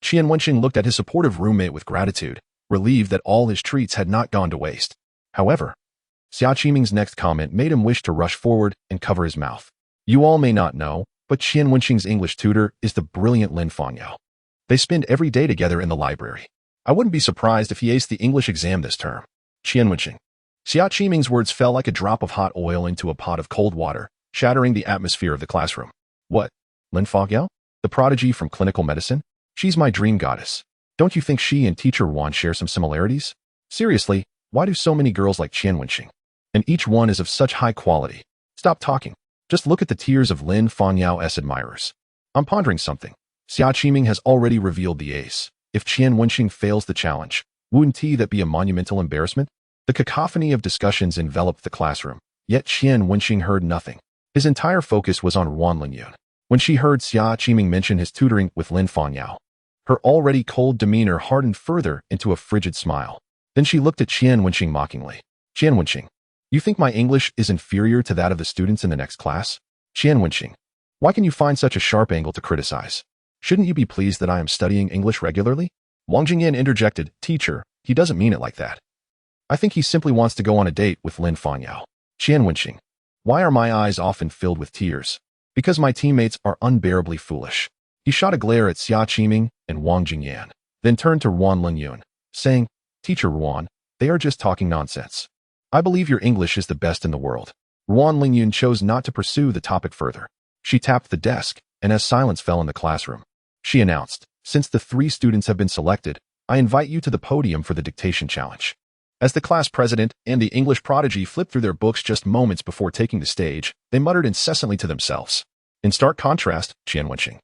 Qian Wenxing looked at his supportive roommate with gratitude, relieved that all his treats had not gone to waste. However, Xia Qiming's next comment made him wish to rush forward and cover his mouth. "You all may not know, but Qian Wenxing's English tutor is the brilliant Lin Fangyao. They spend every day together in the library. I wouldn't be surprised if he aced the English exam this term." Qian Wenxing. Xia Qiming's words fell like a drop of hot oil into a pot of cold water, shattering the atmosphere of the classroom. "What? Lin Fangyao? The prodigy from clinical medicine? She's my dream goddess. Don't you think she and teacher Wan share some similarities? Seriously, why do so many girls like Qian Wenxing? And each one is of such high quality. Stop talking. Just look at the tears of Lin Fanyao's admirers. I'm pondering something. Xia Qiming has already revealed the ace. If Qian Wenxing fails the challenge, wouldn't that be a monumental embarrassment?" The cacophony of discussions enveloped the classroom, yet Qian Wenxing heard nothing. His entire focus was on Wan Lingyun. When she heard Xia Qiming mention his tutoring with Lin Fangyao, her already cold demeanor hardened further into a frigid smile. Then she looked at Qian Wenxing mockingly. "Qian Wenxing, you think my English is inferior to that of the students in the next class? Qian Wenxing, why can you find such a sharp angle to criticize? Shouldn't you be pleased that I am studying English regularly?" Wang Jingyan interjected, "Teacher, he doesn't mean it like that. I think he simply wants to go on a date with Lin Fangyao." Qian Wenxing, why are my eyes often filled with tears? Because my teammates are unbearably foolish. He shot a glare at Xia Qiming and Wang Jingyan, then turned to Wan Lingyun, saying, "Teacher Ruan, they are just talking nonsense. I believe your English is the best in the world." Wan Lingyun chose not to pursue the topic further. She tapped the desk, and as silence fell in the classroom, she announced, "Since the 3 students have been selected, I invite you to the podium for the dictation challenge." As the class president and the English prodigy flipped through their books just moments before taking the stage, they muttered incessantly to themselves. In stark contrast, Qian Wenxing,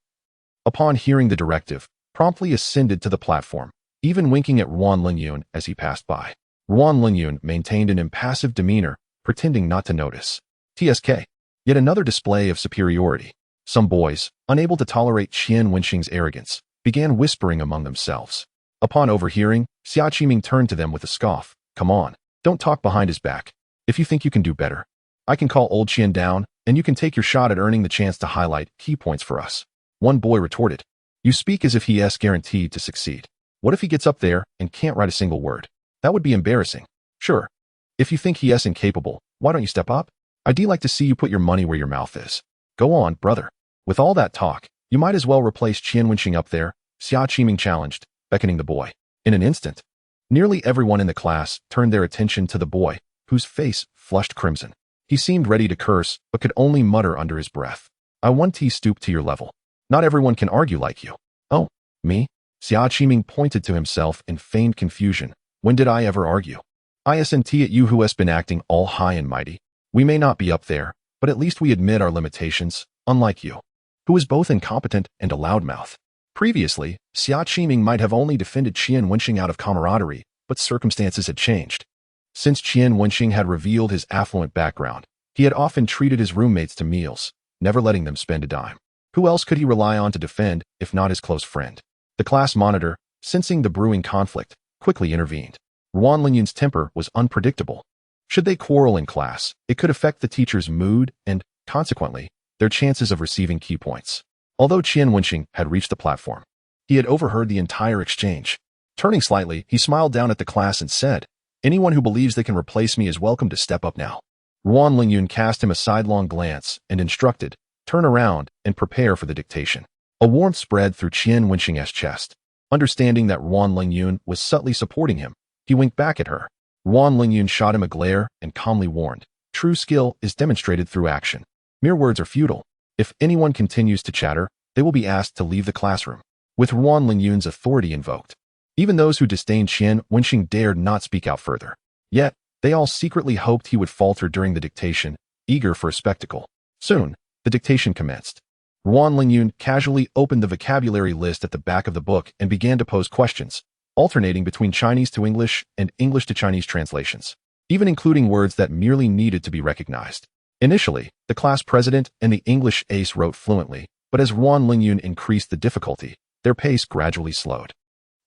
upon hearing the directive, promptly ascended to the platform, even winking at Wan Lingyun as he passed by. Wan Lingyun maintained an impassive demeanor, pretending not to notice. TSK. Yet another display of superiority. Some boys, unable to tolerate Qian Wenxing's arrogance, began whispering among themselves. Upon overhearing, Xia Qiming turned to them with a scoff. "Come on, don't talk behind his back. If you think you can do better, I can call old Qian down, and you can take your shot at earning the chance to highlight key points for us." One boy retorted, "You speak as if he is guaranteed to succeed. What if he gets up there and can't write a single word? That would be embarrassing." "Sure. If you think he is incapable, why don't you step up? I'd like to see you put your money where your mouth is. Go on, brother. With all that talk, you might as well replace Qian Wenxing up there, Xia Qiming challenged, beckoning the boy. In an instant, nearly everyone in the class turned their attention to the boy, whose face flushed crimson. He seemed ready to curse, but could only mutter under his breath. I want to stoop to your level. Not everyone can argue like you. Oh, me? Xia Qiming pointed to himself in feigned confusion. When did I ever argue? Isn't it you who has been acting all high and mighty? We may not be up there, but at least we admit our limitations, unlike you, who is both incompetent and a loudmouth. Previously, Xia Qiming might have only defended Qian Wenxing out of camaraderie, but circumstances had changed. Since Qian Wenxing had revealed his affluent background, he had often treated his roommates to meals, never letting them spend a dime. Who else could he rely on to defend, if not his close friend? The class monitor, sensing the brewing conflict, quickly intervened. Ruan Lingyun's temper was unpredictable. Should they quarrel in class, it could affect the teacher's mood and, consequently, their chances of receiving key points. Although Qian Wenxing had reached the platform, he had overheard the entire exchange. Turning slightly, he smiled down at the class and said, "Anyone who believes they can replace me is welcome to step up now." Ruan Lingyun cast him a sidelong glance and instructed, "Turn around and prepare for the dictation." A warmth spread through Qian Wenxing's chest. Understanding that Ruan Lingyun was subtly supporting him, he winked back at her. Ruan Lingyun shot him a glare and calmly warned, "True skill is demonstrated through action. Mere words are futile. If anyone continues to chatter, they will be asked to leave the classroom." With Ruan Lingyun's authority invoked, even those who disdained Qian Wenxing dared not speak out further. Yet, they all secretly hoped he would falter during the dictation, eager for a spectacle. Soon, the dictation commenced. Ruan Lingyun casually opened the vocabulary list at the back of the book and began to pose questions, alternating between Chinese to English and English to Chinese translations, even including words that merely needed to be recognized. Initially, the class president and the English ace wrote fluently, but as Ruan Lingyun increased the difficulty, their pace gradually slowed.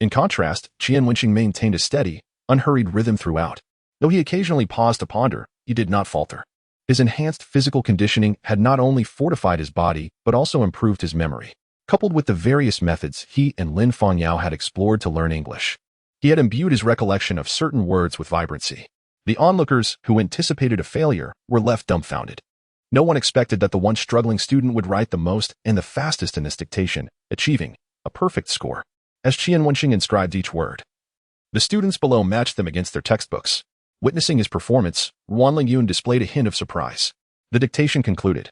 In contrast, Qian Wenxing maintained a steady, unhurried rhythm throughout. Though he occasionally paused to ponder, he did not falter. His enhanced physical conditioning had not only fortified his body, but also improved his memory. Coupled with the various methods he and Lin Fanyao had explored to learn English, he had imbued his recollection of certain words with vibrancy. The onlookers, who anticipated a failure, were left dumbfounded. No one expected that the once struggling student would write the most and the fastest in this dictation, achieving a perfect score, as Qian Wenxing inscribed each word. The students below matched them against their textbooks. Witnessing his performance, Ruan Lingyun displayed a hint of surprise. The dictation concluded,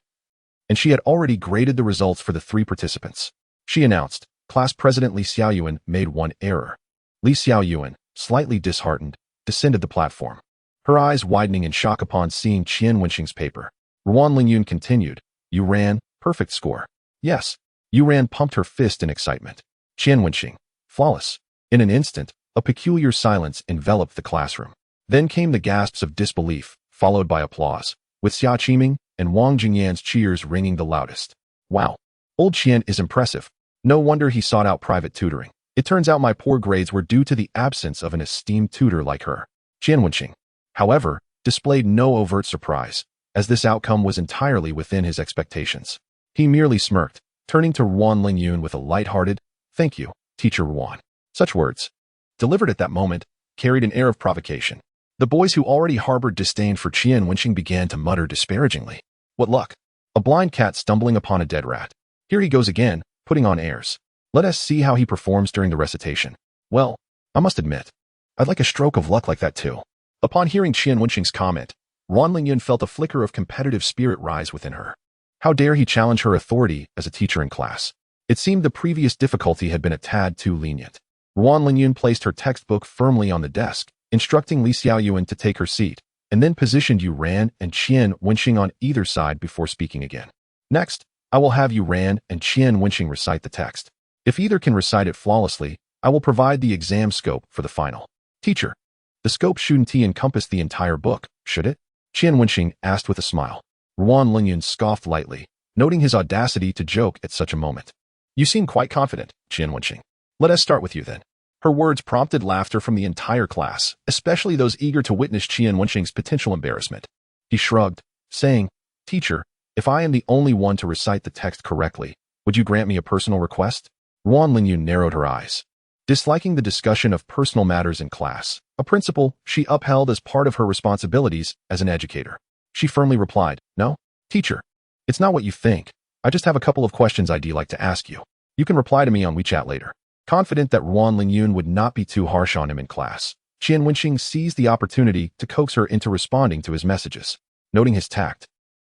and she had already graded the results for the 3 participants. She announced, "Class President Li Xiaoyuan made one error." Li Xiaoyuan, slightly disheartened, descended the platform, her eyes widening in shock upon seeing Qian Wenxing's paper. Ruan Lingyun continued, "You ran, perfect score." "Yes." Yu Ran pumped her fist in excitement. Qian Wenxing, flawless. In an instant, a peculiar silence enveloped the classroom. Then came the gasps of disbelief, followed by applause, with Xia Qiming and Wang Jingyan's cheers ringing the loudest. "Wow. Old Qian is impressive. No wonder he sought out private tutoring. It turns out my poor grades were due to the absence of an esteemed tutor like her." Qian Wenxing, however, displayed no overt surprise, as this outcome was entirely within his expectations. He merely smirked, turning to Ruan Lingyun with a light-hearted, "Thank you, Teacher Ruan." Such words, delivered at that moment, carried an air of provocation. The boys who already harbored disdain for Qian Wenxing began to mutter disparagingly. "What luck! A blind cat stumbling upon a dead rat. Here he goes again, putting on airs. Let us see how he performs during the recitation. Well, I must admit, I'd like a stroke of luck like that too." Upon hearing Qian Wenxing's comment, Ruan Lingyun felt a flicker of competitive spirit rise within her. How dare he challenge her authority as a teacher in class? It seemed the previous difficulty had been a tad too lenient. Ruan Lingyun placed her textbook firmly on the desk, instructing Li Xiaoyuan to take her seat, and then positioned Yu Ran and Qian Wenxing on either side before speaking again. "Next, I will have Yu Ran and Qian Wenxing recite the text. If either can recite it flawlessly, I will provide the exam scope for the final." "Teacher, the scope shouldn't encompass the entire book, should it?" Qian Wenxing asked with a smile. Ruan Lingyun scoffed lightly, noting his audacity to joke at such a moment. "You seem quite confident, Qian Wenxing. Let us start with you then." Her words prompted laughter from the entire class, especially those eager to witness Qian Wenxing's potential embarrassment. He shrugged, saying, "Teacher, if I am the only one to recite the text correctly, would you grant me a personal request?" Ruan Lingyun narrowed her eyes. Disliking the discussion of personal matters in class, a principle she upheld as part of her responsibilities as an educator. She firmly replied, "No, teacher, it's not what you think. I just have a couple of questions I'd like to ask you. You can reply to me on WeChat later." Confident that Ruan Lingyun would not be too harsh on him in class, Qian Wenxing seized the opportunity to coax her into responding to his messages. Noting his tact,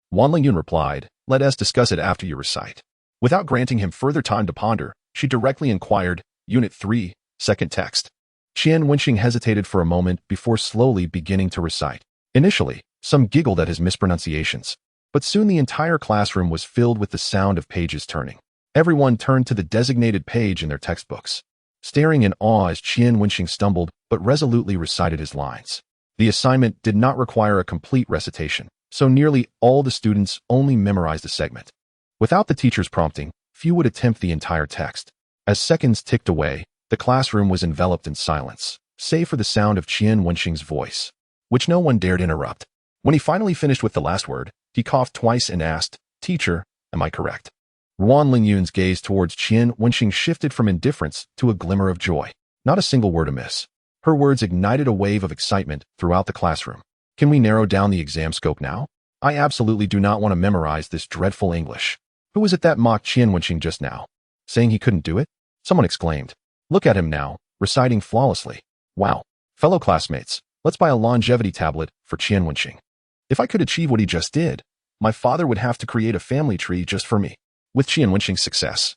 Ruan Lingyun replied, "Let us discuss it after you recite." Without granting him further time to ponder, she directly inquired, Unit 3, second text. Qian Wenxing hesitated for a moment before slowly beginning to recite. Initially, some giggled at his mispronunciations, but soon the entire classroom was filled with the sound of pages turning. Everyone turned to the designated page in their textbooks, staring in awe as Qian Wenxing stumbled but resolutely recited his lines. The assignment did not require a complete recitation, so nearly all the students only memorized a segment. Without the teacher's prompting, few would attempt the entire text. As seconds ticked away, the classroom was enveloped in silence, save for the sound of Qian Wenxing's voice, which no one dared interrupt. When he finally finished with the last word, he coughed twice and asked, "Teacher, am I correct?" Ruan Lingyun's gaze towards Qian Wenxing shifted from indifference to a glimmer of joy. Not a single word amiss. Her words ignited a wave of excitement throughout the classroom. "Can we narrow down the exam scope now? I absolutely do not want to memorize this dreadful English." Who was it that mocked Qian Wenxing just now, saying he couldn't do it? Someone exclaimed. "Look at him now, reciting flawlessly. Wow. Fellow classmates, let's buy a longevity tablet for Qian Wenxing. If I could achieve what he just did, my father would have to create a family tree just for me." With Qian Wenxing's success,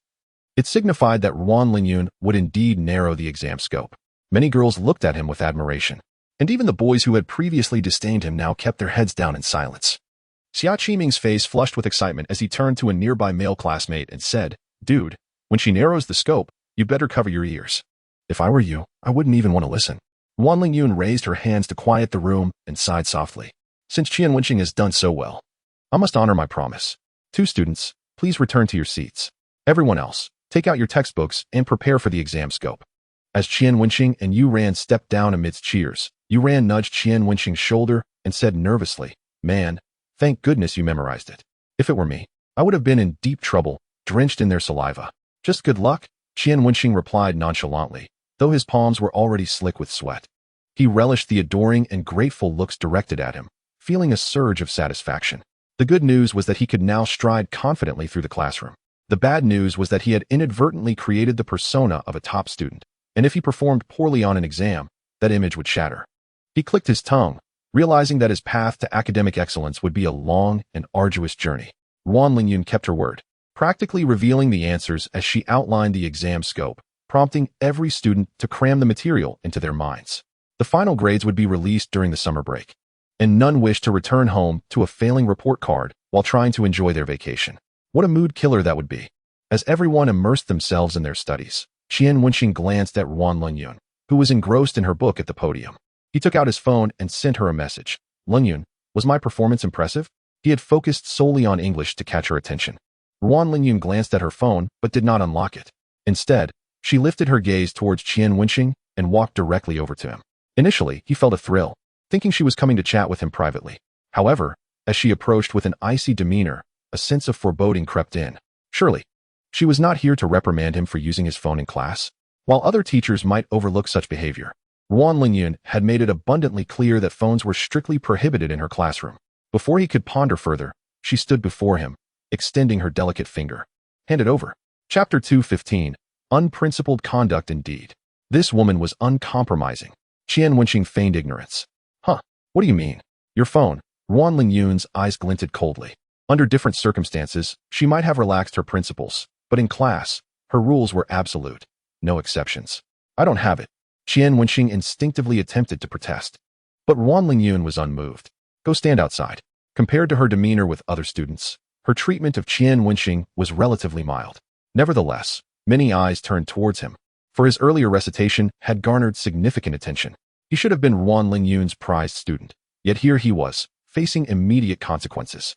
it signified that Ruan Lingyun would indeed narrow the exam scope. Many girls looked at him with admiration, and even the boys who had previously disdained him now kept their heads down in silence. Xia Qiming's face flushed with excitement as he turned to a nearby male classmate and said, "Dude, when she narrows the scope, you better cover your ears." "If I were you, I wouldn't even want to listen." Ruan Lingyun raised her hands to quiet the room and sighed softly. "Since Qian Wenxing has done so well, I must honor my promise. 2 students, please return to your seats. Everyone else, take out your textbooks and prepare for the exam scope." As Qian Wenxing and Yu Ran stepped down amidst cheers, Yu Ran nudged Qian Wenxing's shoulder and said nervously, "Man, thank goodness you memorized it. If it were me, I would have been in deep trouble, drenched in their saliva." "Just good luck," Qian Wenxing replied nonchalantly, though his palms were already slick with sweat. He relished the adoring and grateful looks directed at him, feeling a surge of satisfaction. The good news was that he could now stride confidently through the classroom. The bad news was that he had inadvertently created the persona of a top student, and if he performed poorly on an exam, that image would shatter. He clicked his tongue, realizing that his path to academic excellence would be a long and arduous journey. Ruan Lingyun kept her word, practically revealing the answers as she outlined the exam scope, prompting every student to cram the material into their minds. The final grades would be released during the summer break, and none wished to return home to a failing report card while trying to enjoy their vacation. What a mood killer that would be. As everyone immersed themselves in their studies, Qian Wenxing glanced at Ruan Lingyun, who was engrossed in her book at the podium. He took out his phone and sent her a message. "Lingyun, was my performance impressive?" He had focused solely on English to catch her attention. Ruan Lingyun glanced at her phone but did not unlock it. Instead, she lifted her gaze towards Qian Wenxing and walked directly over to him. Initially, he felt a thrill, thinking she was coming to chat with him privately. However, as she approached with an icy demeanor, a sense of foreboding crept in. Surely, she was not here to reprimand him for using his phone in class. While other teachers might overlook such behavior, Ruan Lingyun had made it abundantly clear that phones were strictly prohibited in her classroom. Before he could ponder further, she stood before him, extending her delicate finger. "Hand it over." Chapter 215, Unprincipled Conduct Indeed. This woman was uncompromising. Qian Wenxing feigned ignorance. "Huh, what do you mean? Your phone?" Ruan Lingyun's eyes glinted coldly. Under different circumstances, she might have relaxed her principles, but in class, her rules were absolute. No exceptions. "I don't have it." Qian Wenxing instinctively attempted to protest. But Ruan Lingyun was unmoved. "Go stand outside." Compared to her demeanor with other students, her treatment of Qian Wenxing was relatively mild. Nevertheless, many eyes turned towards him, for his earlier recitation had garnered significant attention. He should have been Ruan Lingyun's prized student, yet here he was, facing immediate consequences.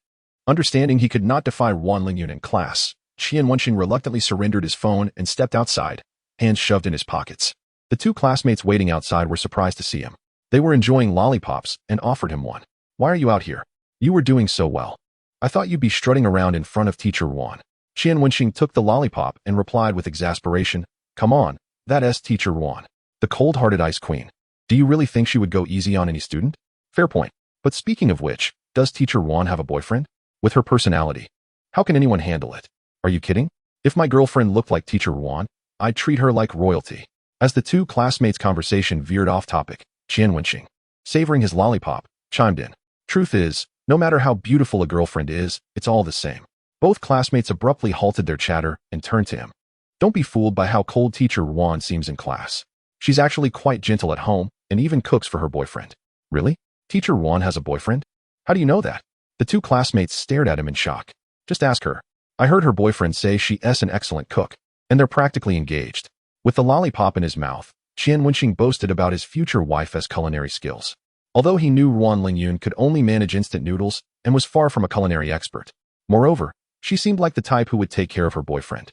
Understanding he could not defy Ruan Lingyun in class, Qian Wenxing reluctantly surrendered his phone and stepped outside, hands shoved in his pockets. The 2 classmates waiting outside were surprised to see him. They were enjoying lollipops and offered him one. "Why are you out here? You were doing so well. I thought you'd be strutting around in front of Teacher Ruan." Qian Wenxing took the lollipop and replied with exasperation, "Come on, That's teacher Yuan, the cold-hearted ice queen. Do you really think she would go easy on any student? Fair point. But speaking of which, does teacher Yuan have a boyfriend? With her personality, how can anyone handle it? Are you kidding? If my girlfriend looked like teacher Yuan, I'd treat her like royalty. As the two classmates' conversation veered off topic, Qian Wenxing, savoring his lollipop, chimed in. Truth is, no matter how beautiful a girlfriend is, it's all the same. Both classmates abruptly halted their chatter and turned to him. Don't be fooled by how cold teacher Yuan seems in class. She's actually quite gentle at home and even cooks for her boyfriend. Really? Teacher Yuan has a boyfriend? How do you know that? The two classmates stared at him in shock. Just ask her. I heard her boyfriend say she's an excellent cook, and they're practically engaged. With the lollipop in his mouth, Qian Wenxing boasted about his future wife's culinary skills. Although he knew Yuan Lingyun could only manage instant noodles and was far from a culinary expert. Moreover, she seemed like the type who would take care of her boyfriend,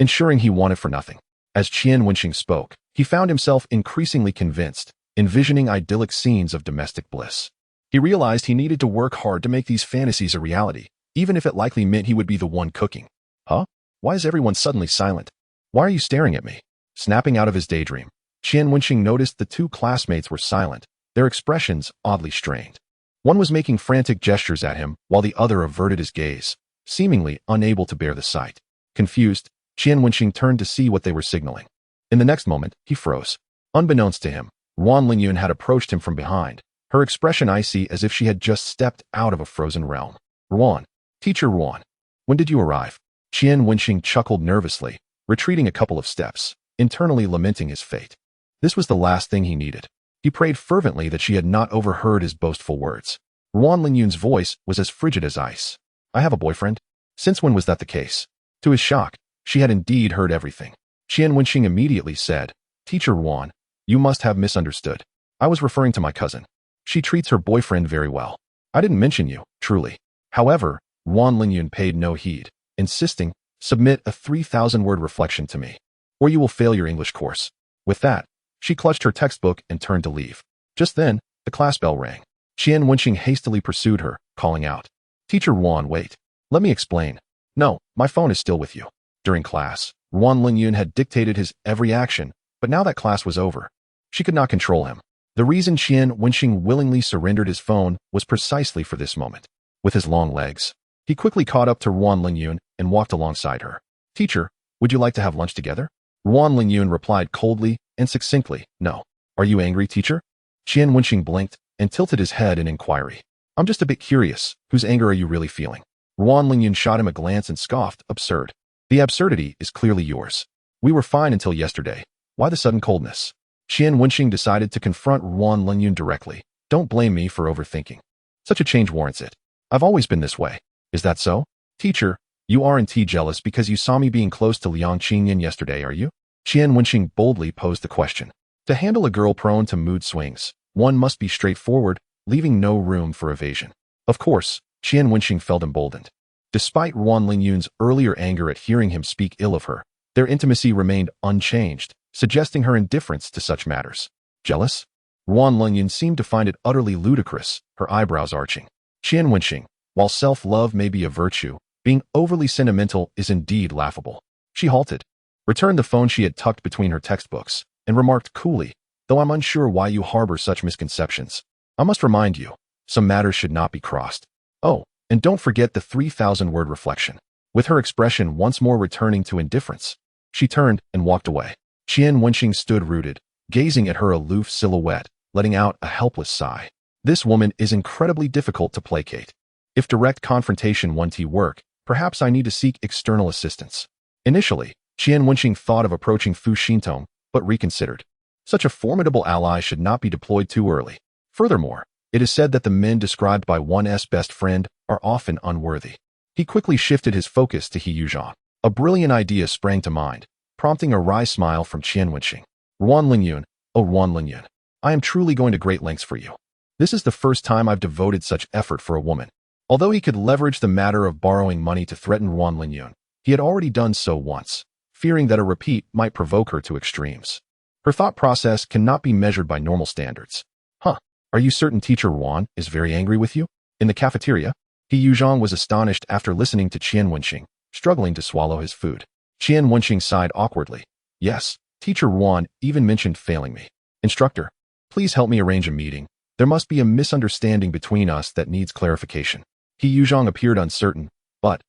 ensuring he wanted for nothing. As Qian Wenxing spoke, he found himself increasingly convinced, envisioning idyllic scenes of domestic bliss. He realized he needed to work hard to make these fantasies a reality, even if it likely meant he would be the one cooking. Huh? Why is everyone suddenly silent? Why are you staring at me? Snapping out of his daydream, Qian Wenxing noticed the two classmates were silent, their expressions oddly strained. One was making frantic gestures at him, while the other averted his gaze, seemingly unable to bear the sight. Confused, Qian Wenxing turned to see what they were signaling. In the next moment, he froze. Unbeknownst to him, Yuan Lingyun had approached him from behind, her expression icy as if she had just stepped out of a frozen realm. Yuan, teacher Yuan, when did you arrive? Qian Wenxing chuckled nervously, retreating a couple of steps, internally lamenting his fate. This was the last thing he needed. He prayed fervently that she had not overheard his boastful words. Yuan Lingyun's voice was as frigid as ice. I have a boyfriend? Since when was that the case? To his shock, she had indeed heard everything. Qian Wenxing immediately said, Teacher Yuan, you must have misunderstood. I was referring to my cousin. She treats her boyfriend very well. I didn't mention you, truly. However, Yuan Lingyun paid no heed, insisting, submit a 3,000-word reflection to me, or you will fail your English course. With that, she clutched her textbook and turned to leave. Just then, the class bell rang. Qian Wenxing hastily pursued her, calling out, Teacher Yuan, wait. Let me explain. No, my phone is still with you. During class, Yuan Lingyun had dictated his every action, but now that class was over, she could not control him. The reason Qian Wenxing willingly surrendered his phone was precisely for this moment. With his long legs, he quickly caught up to Yuan Lingyun and walked alongside her. Teacher, would you like to have lunch together? Yuan Lingyun replied coldly and succinctly, no. Are you angry, teacher? Qian Wenxing blinked and tilted his head in inquiry. I'm just a bit curious. Whose anger are you really feeling? Yuan Lingyun shot him a glance and scoffed, absurd. The absurdity is clearly yours. We were fine until yesterday. Why the sudden coldness? Qian Wenxing decided to confront Yuan Lingyun directly. Don't blame me for overthinking. Such a change warrants it. I've always been this way. Is that so? Teacher, you aren't jealous because you saw me being close to Liang Qingyan yesterday, are you? Qian Wenxing boldly posed the question. To handle a girl prone to mood swings, one must be straightforward, leaving no room for evasion. Of course, Qian Wenxing felt emboldened. Despite Yuan Lingyun's earlier anger at hearing him speak ill of her, their intimacy remained unchanged, suggesting her indifference to such matters. Jealous? Yuan Lingyun seemed to find it utterly ludicrous, her eyebrows arching. Qian Wenxing, while self-love may be a virtue, being overly sentimental is indeed laughable. She halted, returned the phone she had tucked between her textbooks, and remarked coolly, though I'm unsure why you harbor such misconceptions. I must remind you, some matters should not be crossed. Oh, and don't forget the 3,000-word reflection. With her expression once more returning to indifference, she turned and walked away. Qian Wenxing stood rooted, gazing at her aloof silhouette, letting out a helpless sigh. This woman is incredibly difficult to placate. If direct confrontation won't work, perhaps I need to seek external assistance. Initially, Qian Wenxing thought of approaching Fu Xintong, but reconsidered. Such a formidable ally should not be deployed too early. Furthermore, it is said that the men described by one's best friend are often unworthy. He quickly shifted his focus to He Yuzhang. A brilliant idea sprang to mind, prompting a wry smile from Qian Wenxing. Yuan Lingyun, oh Yuan Lingyun, I am truly going to great lengths for you. This is the first time I've devoted such effort for a woman. Although he could leverage the matter of borrowing money to threaten Yuan Lingyun, he had already done so once, fearing that a repeat might provoke her to extremes. Her thought process cannot be measured by normal standards. Huh, are you certain Teacher Yuan is very angry with you? In the cafeteria, He Yuzhang was astonished after listening to Qian Wenxing, struggling to swallow his food. Qian Wenxing sighed awkwardly. Yes, Teacher Wan even mentioned failing me. Instructor, please help me arrange a meeting. There must be a misunderstanding between us that needs clarification. He Yuzhong appeared uncertain, but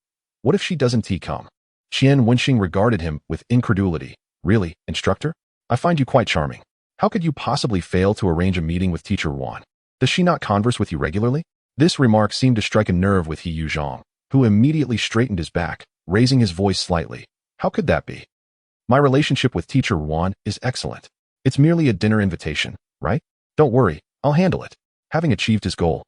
what if she doesn't come? Qian Wenxing regarded him with incredulity. Really, instructor? I find you quite charming. How could you possibly fail to arrange a meeting with Teacher Wan? Does she not converse with you regularly? This remark seemed to strike a nerve with He Yuzhong, who immediately straightened his back, raising his voice slightly. How could that be? My relationship with Teacher Wan is excellent. It's merely a dinner invitation, right? Don't worry, I'll handle it. Having achieved his goal,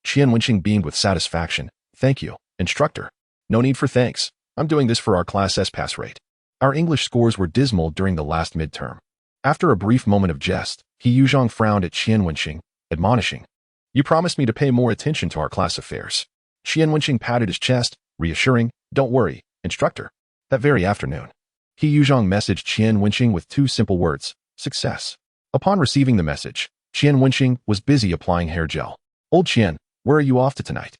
Qian Wenxing beamed with satisfaction. Thank you, instructor. No need for thanks. I'm doing this for our class's pass rate. Our English scores were dismal during the last midterm. After a brief moment of jest, He Yuzhong frowned at Qian Wenxing, admonishing, you promised me to pay more attention to our class affairs. Qian Wenxing patted his chest, reassuring, don't worry, instructor. That very afternoon, He Yuzhong messaged Qian Wenxing with 2 simple words, success. Upon receiving the message, Qian Wenxing was busy applying hair gel. Old Qian, where are you off to tonight?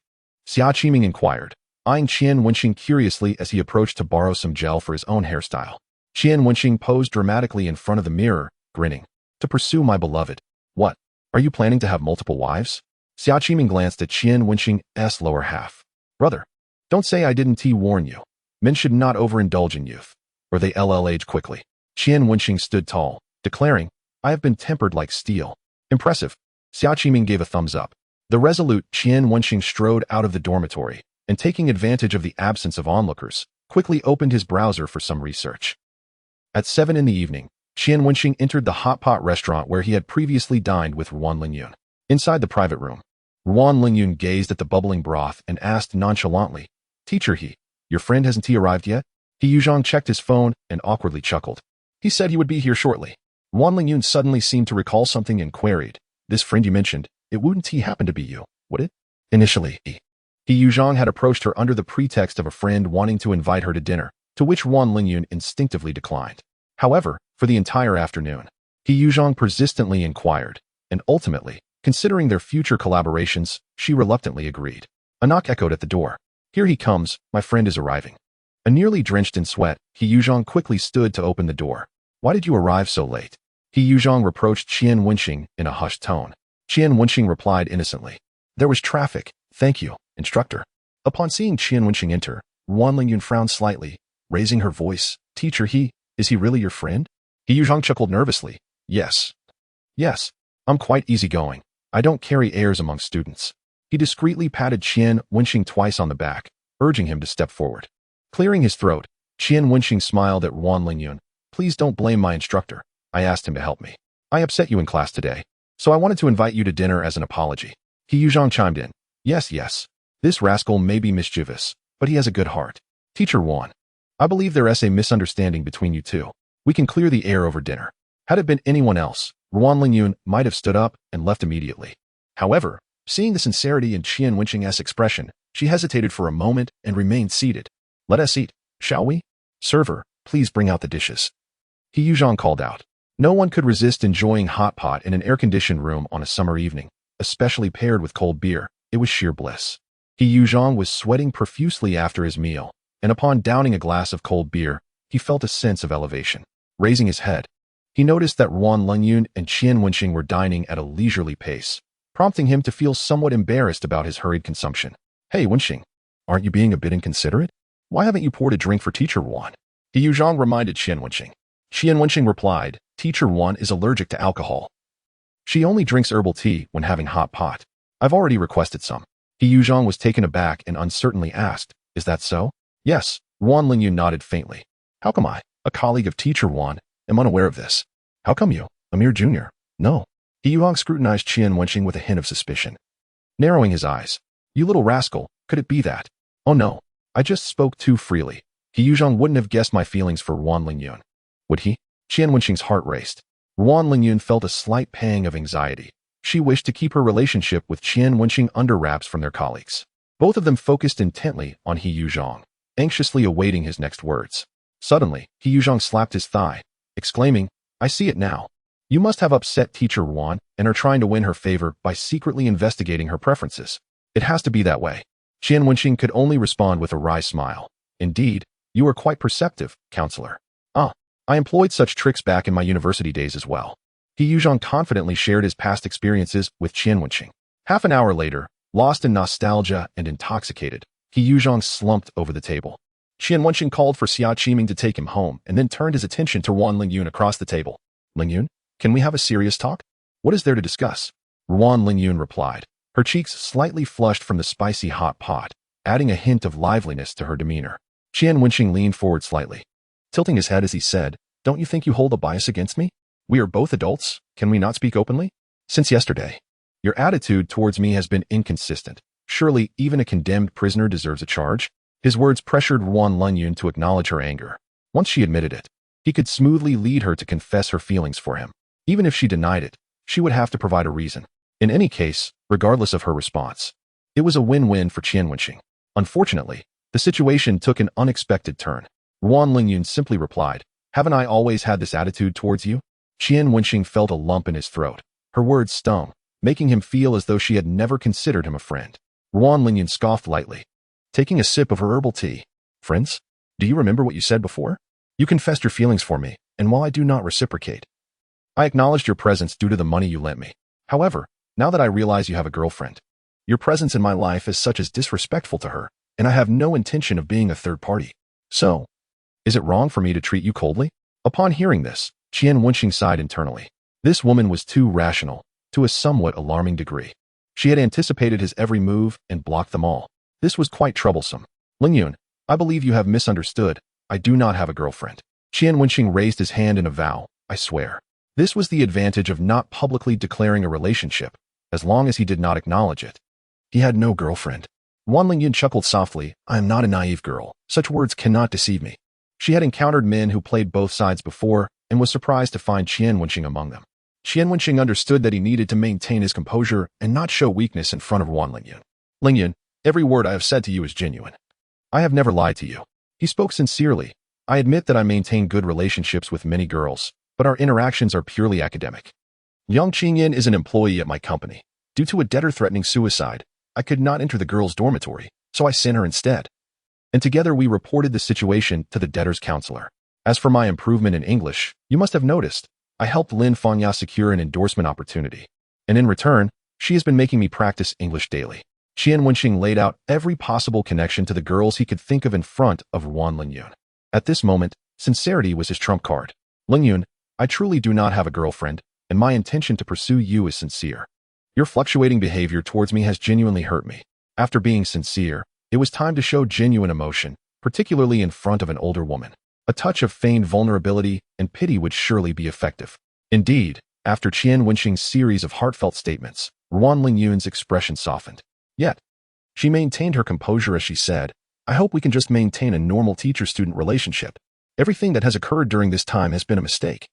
Xia Qiming inquired, eyeing Qian Wenxing curiously as he approached to borrow some gel for his own hairstyle. Qian Wenxing posed dramatically in front of the mirror, grinning. To pursue my beloved. What? Are you planning to have multiple wives? Xia Qiming glanced at Qian Wenxing's lower half. Brother, don't say I didn't warn you. Men should not overindulge in youth, or they age quickly. Qian Wenxing stood tall, declaring, I have been tempered like steel. Impressive. Xia Qiming gave a thumbs up. The resolute Qian Wenxing strode out of the dormitory, and taking advantage of the absence of onlookers, quickly opened his browser for some research. At 7 in the evening, Qian Wenxing entered the hot pot restaurant where he had previously dined with Ruan Lingyun. Inside the private room, Ruan Lingyun gazed at the bubbling broth and asked nonchalantly, Teacher He, your friend hasn't arrived yet? He Yuzhong checked his phone and awkwardly chuckled. He said he would be here shortly. Ruan Lingyun suddenly seemed to recall something and queried, this friend you mentioned, it wouldn't happen to be you, would it? Initially, He Yuzhong had approached her under the pretext of a friend wanting to invite her to dinner, to which Ruan Lingyun instinctively declined. However, for the entire afternoon, He Yuzhong persistently inquired, and ultimately, considering their future collaborations, she reluctantly agreed. A knock echoed at the door. Here he comes, my friend is arriving. A nearly drenched in sweat, He Yuzhong quickly stood to open the door. Why did you arrive so late? He Yuzhong reproached Qian Wenxing in a hushed tone. Qian Wenxing replied innocently. There was traffic, thank you, instructor. Upon seeing Qian Wenxing enter, Ruan Lingyun frowned slightly, raising her voice. Teacher is he really your friend? He Yuzhong chuckled nervously. Yes. Yes, I'm quite easygoing. I don't carry airs among students. He discreetly patted Qian Wenxing twice on the back, urging him to step forward. Clearing his throat, Qian Wenxing smiled at Ruan Lingyun. Please don't blame my instructor. I asked him to help me. I upset you in class today, so I wanted to invite you to dinner as an apology. He Yuzhong chimed in. Yes. This rascal may be mischievous, but he has a good heart. Teacher Wan, I believe there is a misunderstanding between you two. We can clear the air over dinner. Had it been anyone else, Ruan Lingyun might have stood up and left immediately. However, seeing the sincerity in Qian Wenxing's expression, she hesitated for a moment and remained seated. Let us eat, shall we? Server, please bring out the dishes. He Yuzhong called out. No one could resist enjoying hot pot in an air-conditioned room on a summer evening, especially paired with cold beer. It was sheer bliss. He Yuzhong was sweating profusely after his meal, and upon downing a glass of cold beer, he felt a sense of elevation. Raising his head, he noticed that Ruan Lingyun and Qian Wenxing were dining at a leisurely pace, prompting him to feel somewhat embarrassed about his hurried consumption. Hey Wenxing, aren't you being a bit inconsiderate? Why haven't you poured a drink for Teacher Wan? He Yuzhong reminded Qian Wenxing. Qian Wenxing replied, Teacher Wan is allergic to alcohol. She only drinks herbal tea when having hot pot. I've already requested some. He Yuzhong was taken aback and uncertainly asked, is that so? Yes, Ruan Lingyun nodded faintly. How come I, a colleague of Teacher Wan, am unaware of this? How come you, a mere junior? No. He Yuzhong scrutinized Qian Wenxing with a hint of suspicion. Narrowing his eyes. You little rascal, could it be that? Oh no, I just spoke too freely. He Yuzhong wouldn't have guessed my feelings for Ruan Lingyun. Would he? Qian Wenxing's heart raced. Ruan Lingyun felt a slight pang of anxiety. She wished to keep her relationship with Qian Wenxing under wraps from their colleagues. Both of them focused intently on He Yuzhong, anxiously awaiting his next words. Suddenly, He Yuzhong slapped his thigh, exclaiming, I see it now. You must have upset Teacher Wan and are trying to win her favor by secretly investigating her preferences. It has to be that way. Qian Wenxing could only respond with a wry smile. Indeed, you are quite perceptive, counselor. I employed such tricks back in my university days as well. He Yuzhong confidently shared his past experiences with Qian Wenxing. Half an hour later, lost in nostalgia and intoxicated, He Yuzhong slumped over the table. Qian Wenxing called for Xia Qiming to take him home and then turned his attention to Ruan Lingyun across the table. Lingyun, can we have a serious talk? What is there to discuss? Ruan Lingyun replied, her cheeks slightly flushed from the spicy hot pot, adding a hint of liveliness to her demeanor. Qian Wenxing leaned forward slightly, tilting his head as he said, don't you think you hold a bias against me? We are both adults, can we not speak openly? Since yesterday, your attitude towards me has been inconsistent. Surely even a condemned prisoner deserves a charge? His words pressured Ruan Lingyun to acknowledge her anger. Once she admitted it, he could smoothly lead her to confess her feelings for him. Even if she denied it, she would have to provide a reason. In any case, regardless of her response, it was a win-win for Qian Wenxing. Unfortunately, the situation took an unexpected turn. Ruan Lingyun simply replied, haven't I always had this attitude towards you? Qian Wenxing felt a lump in his throat. Her words stung, making him feel as though she had never considered him a friend. Ruan Lingyun scoffed lightly, taking a sip of her herbal tea. Friends? Do you remember what you said before? You confessed your feelings for me, and while I do not reciprocate, I acknowledged your presence due to the money you lent me. However, now that I realize you have a girlfriend, your presence in my life is such as disrespectful to her, and I have no intention of being a third party. So, is it wrong for me to treat you coldly? Upon hearing this, Qian Wenxing sighed internally. This woman was too rational, to a somewhat alarming degree. She had anticipated his every move and blocked them all. This was quite troublesome. Lingyun, I believe you have misunderstood. I do not have a girlfriend. Qian Wenxing raised his hand in a vow. I swear. This was the advantage of not publicly declaring a relationship, as long as he did not acknowledge it. He had no girlfriend. Ruan Lingyun chuckled softly. I am not a naive girl. Such words cannot deceive me. She had encountered men who played both sides before and was surprised to find Qian Wenxing among them. Qian Wenxing understood that he needed to maintain his composure and not show weakness in front of Ruan Lingyun. Lingyun, every word I have said to you is genuine. I have never lied to you. He spoke sincerely. I admit that I maintain good relationships with many girls, but our interactions are purely academic. Yang Qingyan is an employee at my company. Due to a debtor threatening suicide, I could not enter the girls' dormitory, so I sent her instead. And together we reported the situation to the debtor's counselor. As for my improvement in English, you must have noticed, I helped Lin Fanya secure an endorsement opportunity. And in return, she has been making me practice English daily. Qian Wenxing laid out every possible connection to the girls he could think of in front of Ruan Lingyun. At this moment, sincerity was his trump card. Lingyun, I truly do not have a girlfriend, and my intention to pursue you is sincere. Your fluctuating behavior towards me has genuinely hurt me. After being sincere, it was time to show genuine emotion, particularly in front of an older woman. A touch of feigned vulnerability and pity would surely be effective. Indeed, after Qian Wenxing's series of heartfelt statements, Ruan Lingyun's expression softened. Yet, she maintained her composure as she said, I hope we can just maintain a normal teacher-student relationship. Everything that has occurred during this time has been a mistake.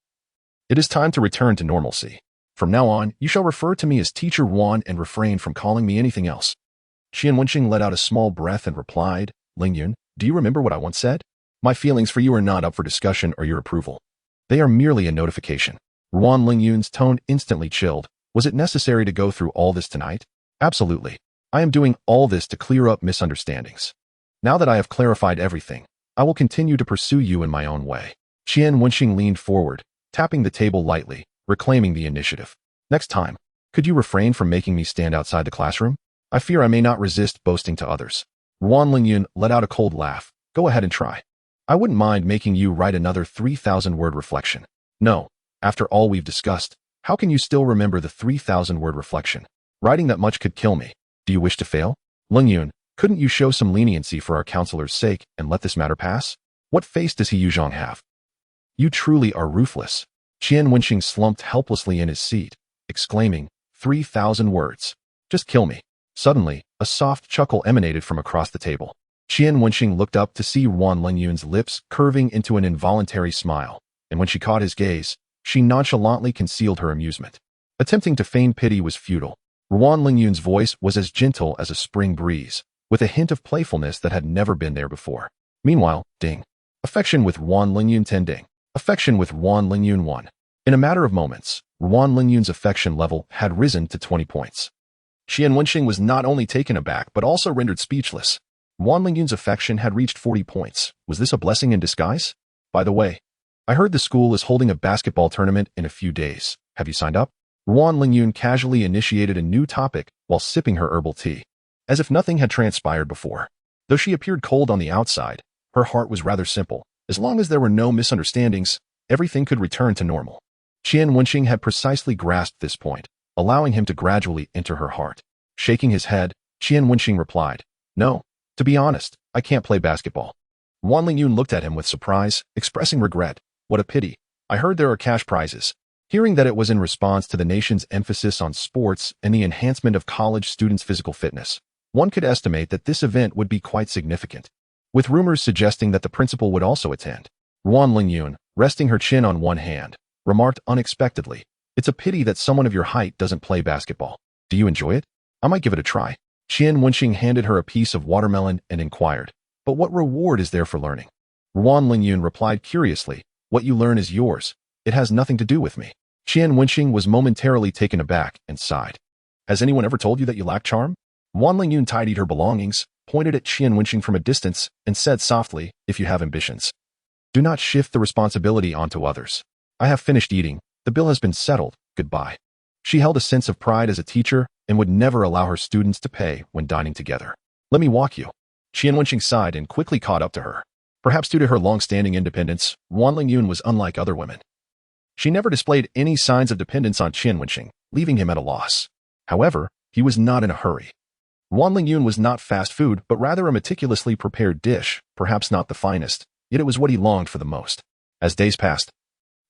It is time to return to normalcy. From now on, you shall refer to me as Teacher Ruan and refrain from calling me anything else. Qian Wenxing let out a small breath and replied, Lingyun, do you remember what I once said? My feelings for you are not up for discussion or your approval. They are merely a notification. Ruan Lingyun's tone instantly chilled. Was it necessary to go through all this tonight? Absolutely. I am doing all this to clear up misunderstandings. Now that I have clarified everything, I will continue to pursue you in my own way. Qian Wenxing leaned forward, tapping the table lightly, reclaiming the initiative. Next time, could you refrain from making me stand outside the classroom? I fear I may not resist boasting to others. Ruan Lingyun let out a cold laugh. Go ahead and try. I wouldn't mind making you write another 3,000-word reflection. No, after all we've discussed, how can you still remember the 3,000-word reflection? Writing that much could kill me. Do you wish to fail? Lingyun, couldn't you show some leniency for our counselor's sake and let this matter pass? What face does he Yuzhong have? You truly are ruthless. Qian Wenxing slumped helplessly in his seat, exclaiming, 3,000 words. Just kill me. Suddenly, a soft chuckle emanated from across the table. Qian Wenxing looked up to see Ruan Lingyun's lips curving into an involuntary smile, and when she caught his gaze, she nonchalantly concealed her amusement. Attempting to feign pity was futile. Ruan Lingyun's voice was as gentle as a spring breeze, with a hint of playfulness that had never been there before. Meanwhile, ding. Affection with Ruan Lingyun 10 ding. Affection with Ruan Lingyun 1. In a matter of moments, Ruan Lingyun's affection level had risen to 20 points. Qian Wenxing was not only taken aback but also rendered speechless. Ruan Lingyun's affection had reached 40 points. Was this a blessing in disguise? By the way, I heard the school is holding a basketball tournament in a few days. Have you signed up? Ruan Lingyun casually initiated a new topic while sipping her herbal tea, as if nothing had transpired before. Though she appeared cold on the outside, her heart was rather simple. As long as there were no misunderstandings, everything could return to normal. Qian Wenxing had precisely grasped this point, allowing him to gradually enter her heart. Shaking his head, Qian Wenxing replied, "No, to be honest, I can't play basketball." Ruan Lingyun looked at him with surprise, expressing regret. "What a pity. I heard there are cash prizes." Hearing that it was in response to the nation's emphasis on sports and the enhancement of college students' physical fitness, one could estimate that this event would be quite significant, with rumors suggesting that the principal would also attend. Ruan Lingyun, resting her chin on one hand, remarked unexpectedly, "It's a pity that someone of your height doesn't play basketball. Do you enjoy it? I might give it a try." Qian Wenxing handed her a piece of watermelon and inquired, "But what reward is there for learning?" Ruan Lingyun replied curiously, "What you learn is yours. It has nothing to do with me." Qian Wenxing was momentarily taken aback and sighed. "Has anyone ever told you that you lack charm?" Ruan Lingyun tidied her belongings, pointed at Qian Wenxing from a distance, and said softly, "If you have ambitions, do not shift the responsibility onto others. I have finished eating. The bill has been settled. Goodbye." She held a sense of pride as a teacher and would never allow her students to pay when dining together. "Let me walk you." Qian Wenxing sighed and quickly caught up to her. Perhaps due to her long-standing independence, Ruan Lingyun was unlike other women. She never displayed any signs of dependence on Qian Wenxing, leaving him at a loss. However, he was not in a hurry. Ruan Lingyun was not fast food, but rather a meticulously prepared dish, perhaps not the finest, yet it was what he longed for the most. As days passed,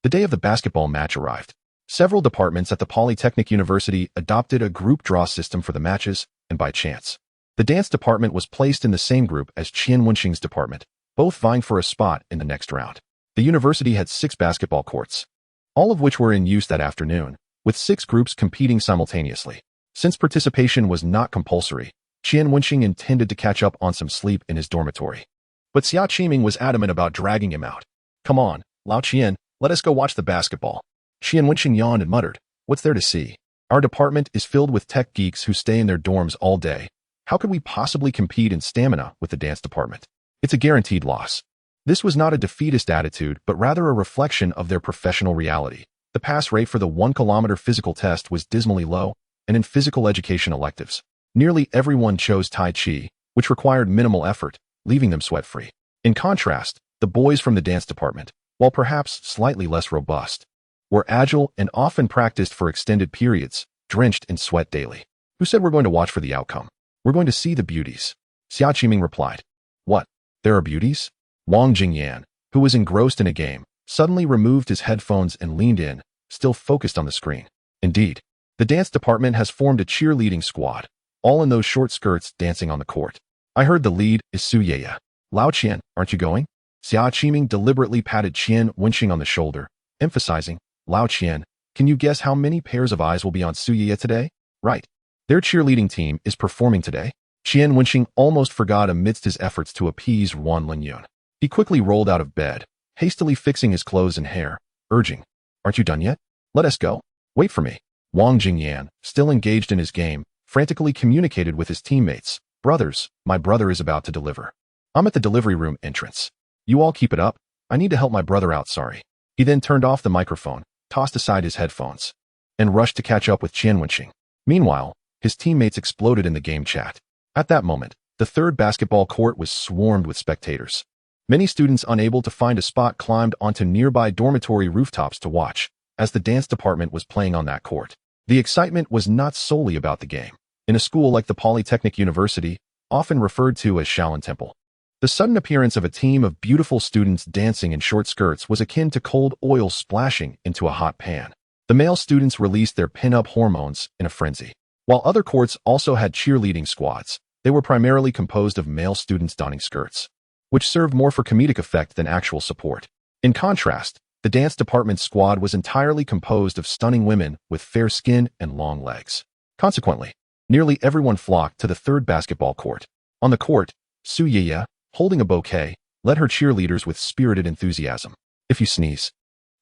the day of the basketball match arrived. Several departments at the Polytechnic University adopted a group draw system for the matches, and by chance, the dance department was placed in the same group as Qian Wenxing's department, both vying for a spot in the next round. The university had 6 basketball courts, all of which were in use that afternoon, with 6 groups competing simultaneously. Since participation was not compulsory, Qian Wenxing intended to catch up on some sleep in his dormitory. But Xia Qiming was adamant about dragging him out. "Come on, Lao Qian, let us go watch the basketball." Qian Wenxing yawned and muttered, "What's there to see? Our department is filled with tech geeks who stay in their dorms all day. How could we possibly compete in stamina with the dance department? It's a guaranteed loss." This was not a defeatist attitude, but rather a reflection of their professional reality. The pass rate for the 1-kilometer physical test was dismally low, and in physical education electives, nearly everyone chose Tai Chi, which required minimal effort, leaving them sweat-free. In contrast, the boys from the dance department, while perhaps slightly less robust, were agile and often practiced for extended periods, drenched in sweat daily. "Who said we're going to watch for the outcome? We're going to see the beauties." Xia Qiming replied. "What? There are beauties?" Wang Jingyan, who was engrossed in a game, suddenly removed his headphones and leaned in, still focused on the screen. "Indeed, the dance department has formed a cheerleading squad, all in those short skirts dancing on the court. I heard the lead is Su Yeye. Lao Qian, aren't you going?" Xia Qiming deliberately patted Qian Wenxing on the shoulder, emphasizing, "Lao Qian, can you guess how many pairs of eyes will be on Su Yeye today?" "Right. Their cheerleading team is performing today." Qian Wenxing almost forgot amidst his efforts to appease Ruan Lingyun. He quickly rolled out of bed, hastily fixing his clothes and hair, urging, "Aren't you done yet? Let us go. Wait for me." Wang Jingyan, still engaged in his game, frantically communicated with his teammates. "Brothers, my brother is about to deliver. I'm at the delivery room entrance. You all keep it up. I need to help my brother out, sorry." He then turned off the microphone, tossed aside his headphones, and rushed to catch up with Qian Wenxing. Meanwhile, his teammates exploded in the game chat. At that moment, the third basketball court was swarmed with spectators. Many students unable to find a spot climbed onto nearby dormitory rooftops to watch, as the dance department was playing on that court. The excitement was not solely about the game. In a school like the Polytechnic University, often referred to as Shaolin Temple, the sudden appearance of a team of beautiful students dancing in short skirts was akin to cold oil splashing into a hot pan. The male students released their pin-up hormones in a frenzy. While other courts also had cheerleading squads, they were primarily composed of male students donning skirts, which served more for comedic effect than actual support. In contrast, the dance department squad was entirely composed of stunning women with fair skin and long legs. Consequently, nearly everyone flocked to the third basketball court. On the court, Su Yeye, holding a bouquet, led her cheerleaders with spirited enthusiasm. "If you sneeze,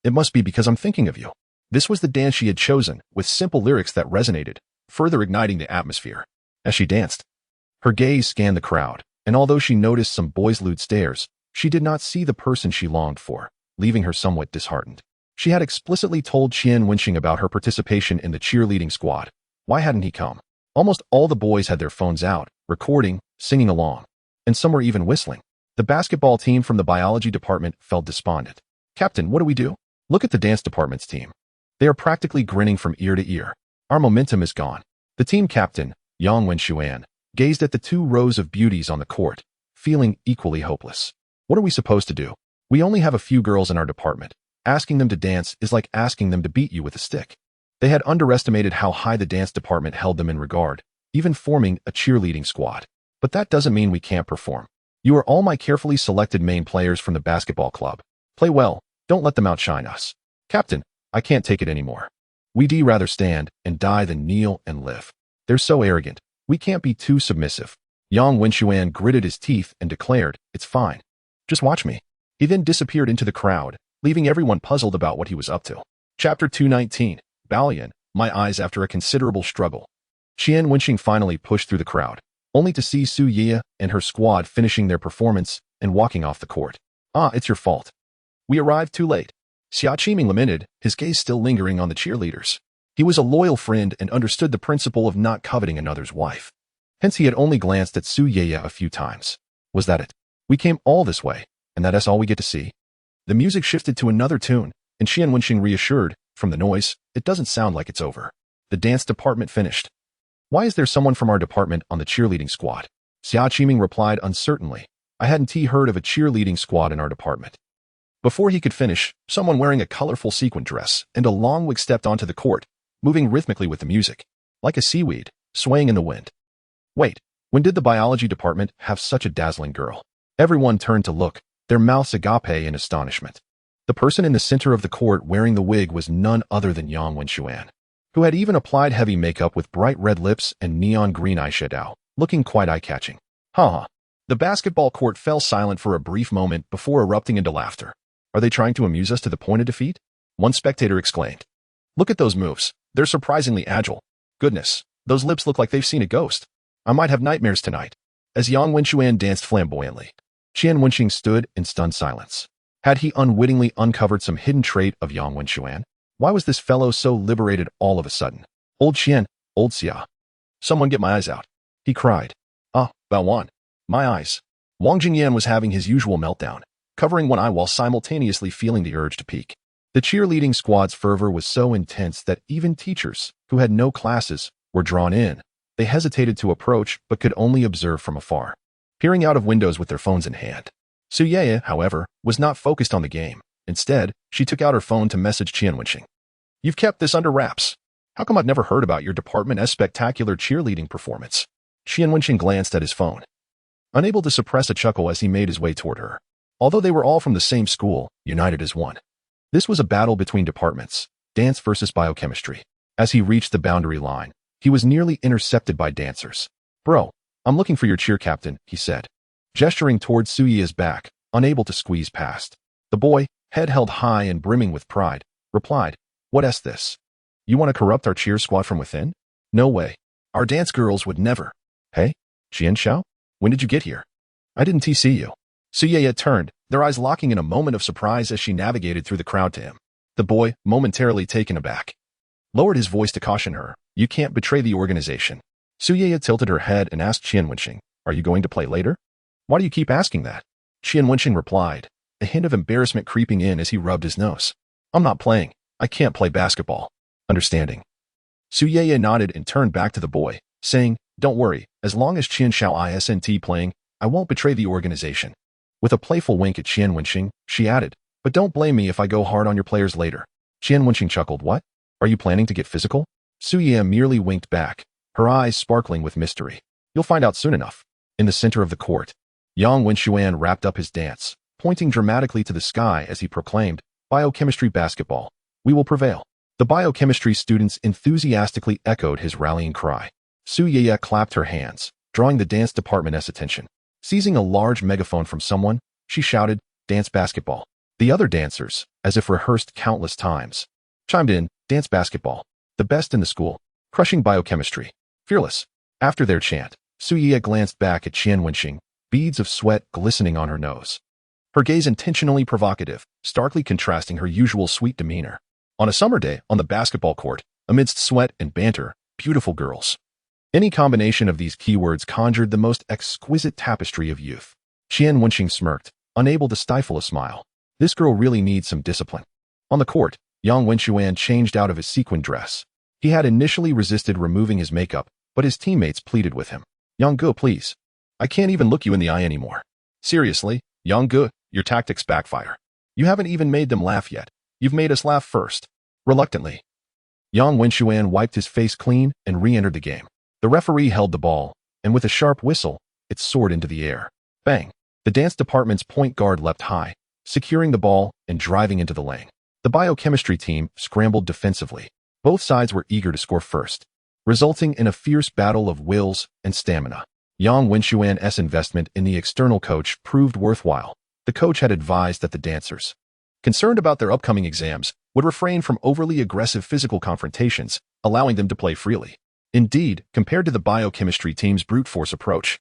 it must be because I'm thinking of you." This was the dance she had chosen, with simple lyrics that resonated, further igniting the atmosphere. As she danced, her gaze scanned the crowd, and although she noticed some boys' lewd stares, she did not see the person she longed for. leaving her somewhat disheartened. She had explicitly told Qian Wenxing about her participation in the cheerleading squad. Why hadn't he come? Almost all the boys had their phones out, recording, singing along, and some were even whistling. The basketball team from the biology department felt despondent. "Captain, what do we do? Look at the dance department's team. They are practically grinning from ear to ear. Our momentum is gone." The team captain, Yang Wenxuan, gazed at the 2 rows of beauties on the court, feeling equally hopeless. "What are we supposed to do? We only have a few girls in our department. Asking them to dance is like asking them to beat you with a stick." They had underestimated how high the dance department held them in regard, even forming a cheerleading squad. "But that doesn't mean we can't perform. You are all my carefully selected main players from the basketball club. Play well, don't let them outshine us." "Captain, I can't take it anymore. We'd rather stand and die than kneel and live. They're so arrogant. We can't be too submissive." Yang Wenxuan gritted his teeth and declared, "It's fine. Just watch me." He then disappeared into the crowd, leaving everyone puzzled about what he was up to. Chapter 219, Balian, My Eyes. After a considerable struggle, Qian Wenxing finally pushed through the crowd, only to see Su Ye and her squad finishing their performance and walking off the court. "Ah, it's your fault. We arrived too late." Xia Qiming lamented, his gaze still lingering on the cheerleaders. He was a loyal friend and understood the principle of not coveting another's wife. Hence he had only glanced at Su Ye a few times. "Was that it? We came all this way, and that's all we get to see?" The music shifted to another tune, and Qian Wenxing reassured, "From the noise, it doesn't sound like it's over." The dance department finished. "Why is there someone from our department on the cheerleading squad?" Xia Qiming replied uncertainly, "I hadn't heard of a cheerleading squad in our department." Before he could finish, someone wearing a colorful sequin dress and a long wig stepped onto the court, moving rhythmically with the music, like a seaweed, swaying in the wind. "Wait, when did the biology department have such a dazzling girl?" Everyone turned to look, their mouths agape in astonishment. The person in the center of the court wearing the wig was none other than Yang Wenxuan, who had even applied heavy makeup with bright red lips and neon green eyeshadow, looking quite eye-catching. "Ha!" The basketball court fell silent for a brief moment before erupting into laughter. "Are they trying to amuse us to the point of defeat?" One spectator exclaimed. "Look at those moves. They're surprisingly agile. Goodness, those lips look like they've seen a ghost. I might have nightmares tonight." As Yang Wenxuan danced flamboyantly, Qian Wenxing stood in stunned silence. Had he unwittingly uncovered some hidden trait of Yang Wenxuan? Why was this fellow so liberated all of a sudden? "Old Qian, old Xia. Someone get my eyes out," he cried. "Ah, Bao, my eyes." Wang Jingyan was having his usual meltdown, covering one eye while simultaneously feeling the urge to peek. The cheerleading squad's fervor was so intense that even teachers, who had no classes, were drawn in. They hesitated to approach but could only observe from afar, peering out of windows with their phones in hand. Su Ye, however, was not focused on the game. Instead, she took out her phone to message Qian Wenxing. "You've kept this under wraps. How come I've never heard about your department's spectacular cheerleading performance?" Qian Wenxing glanced at his phone, unable to suppress a chuckle as he made his way toward her. Although they were all from the same school, united as one, this was a battle between departments, dance versus biochemistry. As he reached the boundary line, he was nearly intercepted by dancers. "Bro, I'm looking for your cheer captain," he said, gesturing towards Su Ye's back, unable to squeeze past. The boy, head held high and brimming with pride, replied, "What's this? You want to corrupt our cheer squad from within? No way. Our dance girls would never." "Hey, Qian Xiao, when did you get here? I didn't see you." Su Ye turned, their eyes locking in a moment of surprise as she navigated through the crowd to him. The boy, momentarily taken aback, lowered his voice to caution her, "You can't betray the organization." Su Ye tilted her head and asked Qian Wenxing, "Are you going to play later?" "Why do you keep asking that?" Qian Wenxing replied, a hint of embarrassment creeping in as he rubbed his nose. "I'm not playing. I can't play basketball." Understanding. Su Ye nodded and turned back to the boy, saying, "Don't worry, as long as Qian Xiao isn't playing, I won't betray the organization." With a playful wink at Qian Wenxing, she added, "But don't blame me if I go hard on your players later." Qian Wenxing chuckled. "What? Are you planning to get physical?" Su Ye merely winked back, her eyes sparkling with mystery. "You'll find out soon enough." In the center of the court, Yang Wenxuan wrapped up his dance, pointing dramatically to the sky as he proclaimed, "Biochemistry basketball. We will prevail." The biochemistry students enthusiastically echoed his rallying cry. Su Ye clapped her hands, drawing the dance department's attention. Seizing a large megaphone from someone, she shouted, "Dance basketball." The other dancers, as if rehearsed countless times, chimed in, "Dance basketball. The best in the school. Crushing biochemistry. Fearless." After their chant, Su Ye glanced back at Qian Wenxing, beads of sweat glistening on her nose. her gaze intentionally provocative, starkly contrasting her usual sweet demeanor. On a summer day on the basketball court, amidst sweat and banter, beautiful girls. Any combination of these keywords conjured the most exquisite tapestry of youth. Qian Wenxing smirked, unable to stifle a smile. This girl really needs some discipline. On the court, Yang Wenxuan changed out of his sequin dress. He had initially resisted removing his makeup, but his teammates pleaded with him. Yang Ge, please. I can't even look you in the eye anymore. Seriously, Yang Ge, your tactics backfire. You haven't even made them laugh yet. You've made us laugh first. Reluctantly, Yang Wenxuan wiped his face clean and re-entered the game. The referee held the ball, and with a sharp whistle, it soared into the air. Bang! The dance department's point guard leapt high, securing the ball and driving into the lane. The biochemistry team scrambled defensively. Both sides were eager to score first, resulting in a fierce battle of wills and stamina. Yang Wenxuan's investment in the external coach proved worthwhile. The coach had advised that the dancers, concerned about their upcoming exams, would refrain from overly aggressive physical confrontations, allowing them to play freely. Indeed, compared to the biochemistry team's brute force approach,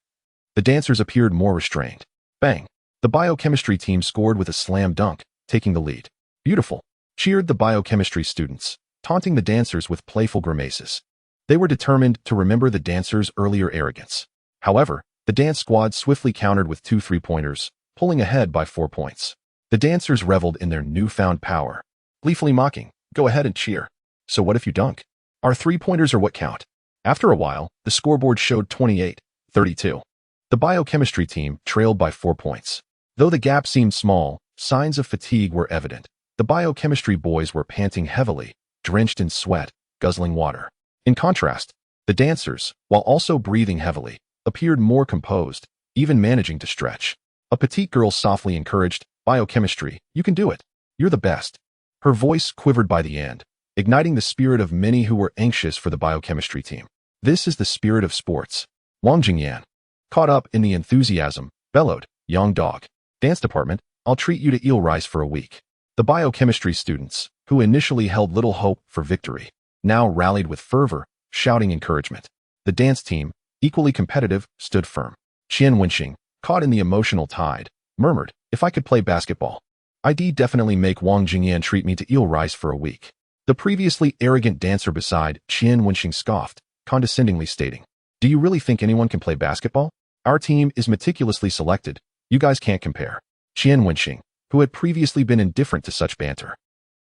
the dancers appeared more restrained. Bang! The biochemistry team scored with a slam dunk, taking the lead. Beautiful! Cheered the biochemistry students, taunting the dancers with playful grimaces. They were determined to remember the dancers' earlier arrogance. However, the dance squad swiftly countered with 2 3-pointers, pulling ahead by 4 points. The dancers reveled in their newfound power, gleefully mocking, "Go ahead and cheer. So what if you dunk? Our 3-pointers are what count." After a while, the scoreboard showed 28-32. The biochemistry team trailed by 4 points. Though the gap seemed small, signs of fatigue were evident. The biochemistry boys were panting heavily, drenched in sweat, guzzling water. In contrast, the dancers, while also breathing heavily, appeared more composed, even managing to stretch. A petite girl softly encouraged, "Biochemistry, you can do it. You're the best." Her voice quivered by the end, igniting the spirit of many who were anxious for the biochemistry team. This is the spirit of sports. Wang Jingyan, caught up in the enthusiasm, bellowed, "Young dog. Dance department, I'll treat you to eel rice for a week." The biochemistry students, who initially held little hope for victory, now rallied with fervor, shouting encouragement. The dance team, equally competitive, stood firm. Qian Wenxing, caught in the emotional tide, murmured, "If I could play basketball, I'd definitely make Wang Jingyan treat me to eel rice for a week." The previously arrogant dancer beside Qian Wenxing scoffed, condescendingly stating, "Do you really think anyone can play basketball? Our team is meticulously selected. You guys can't compare." Qian Wenxing, who had previously been indifferent to such banter,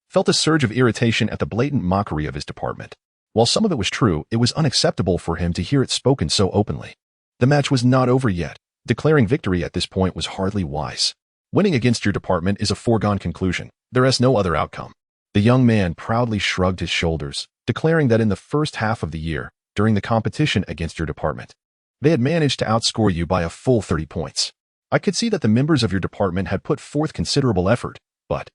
felt a surge of irritation at the blatant mockery of his department. While some of it was true, it was unacceptable for him to hear it spoken so openly. The match was not over yet. Declaring victory at this point was hardly wise. Winning against your department is a foregone conclusion. There is no other outcome. The young man proudly shrugged his shoulders, declaring that in the first half of the year, during the competition against your department, they had managed to outscore you by a full 30 points. I could see that the members of your department had put forth considerable effort, but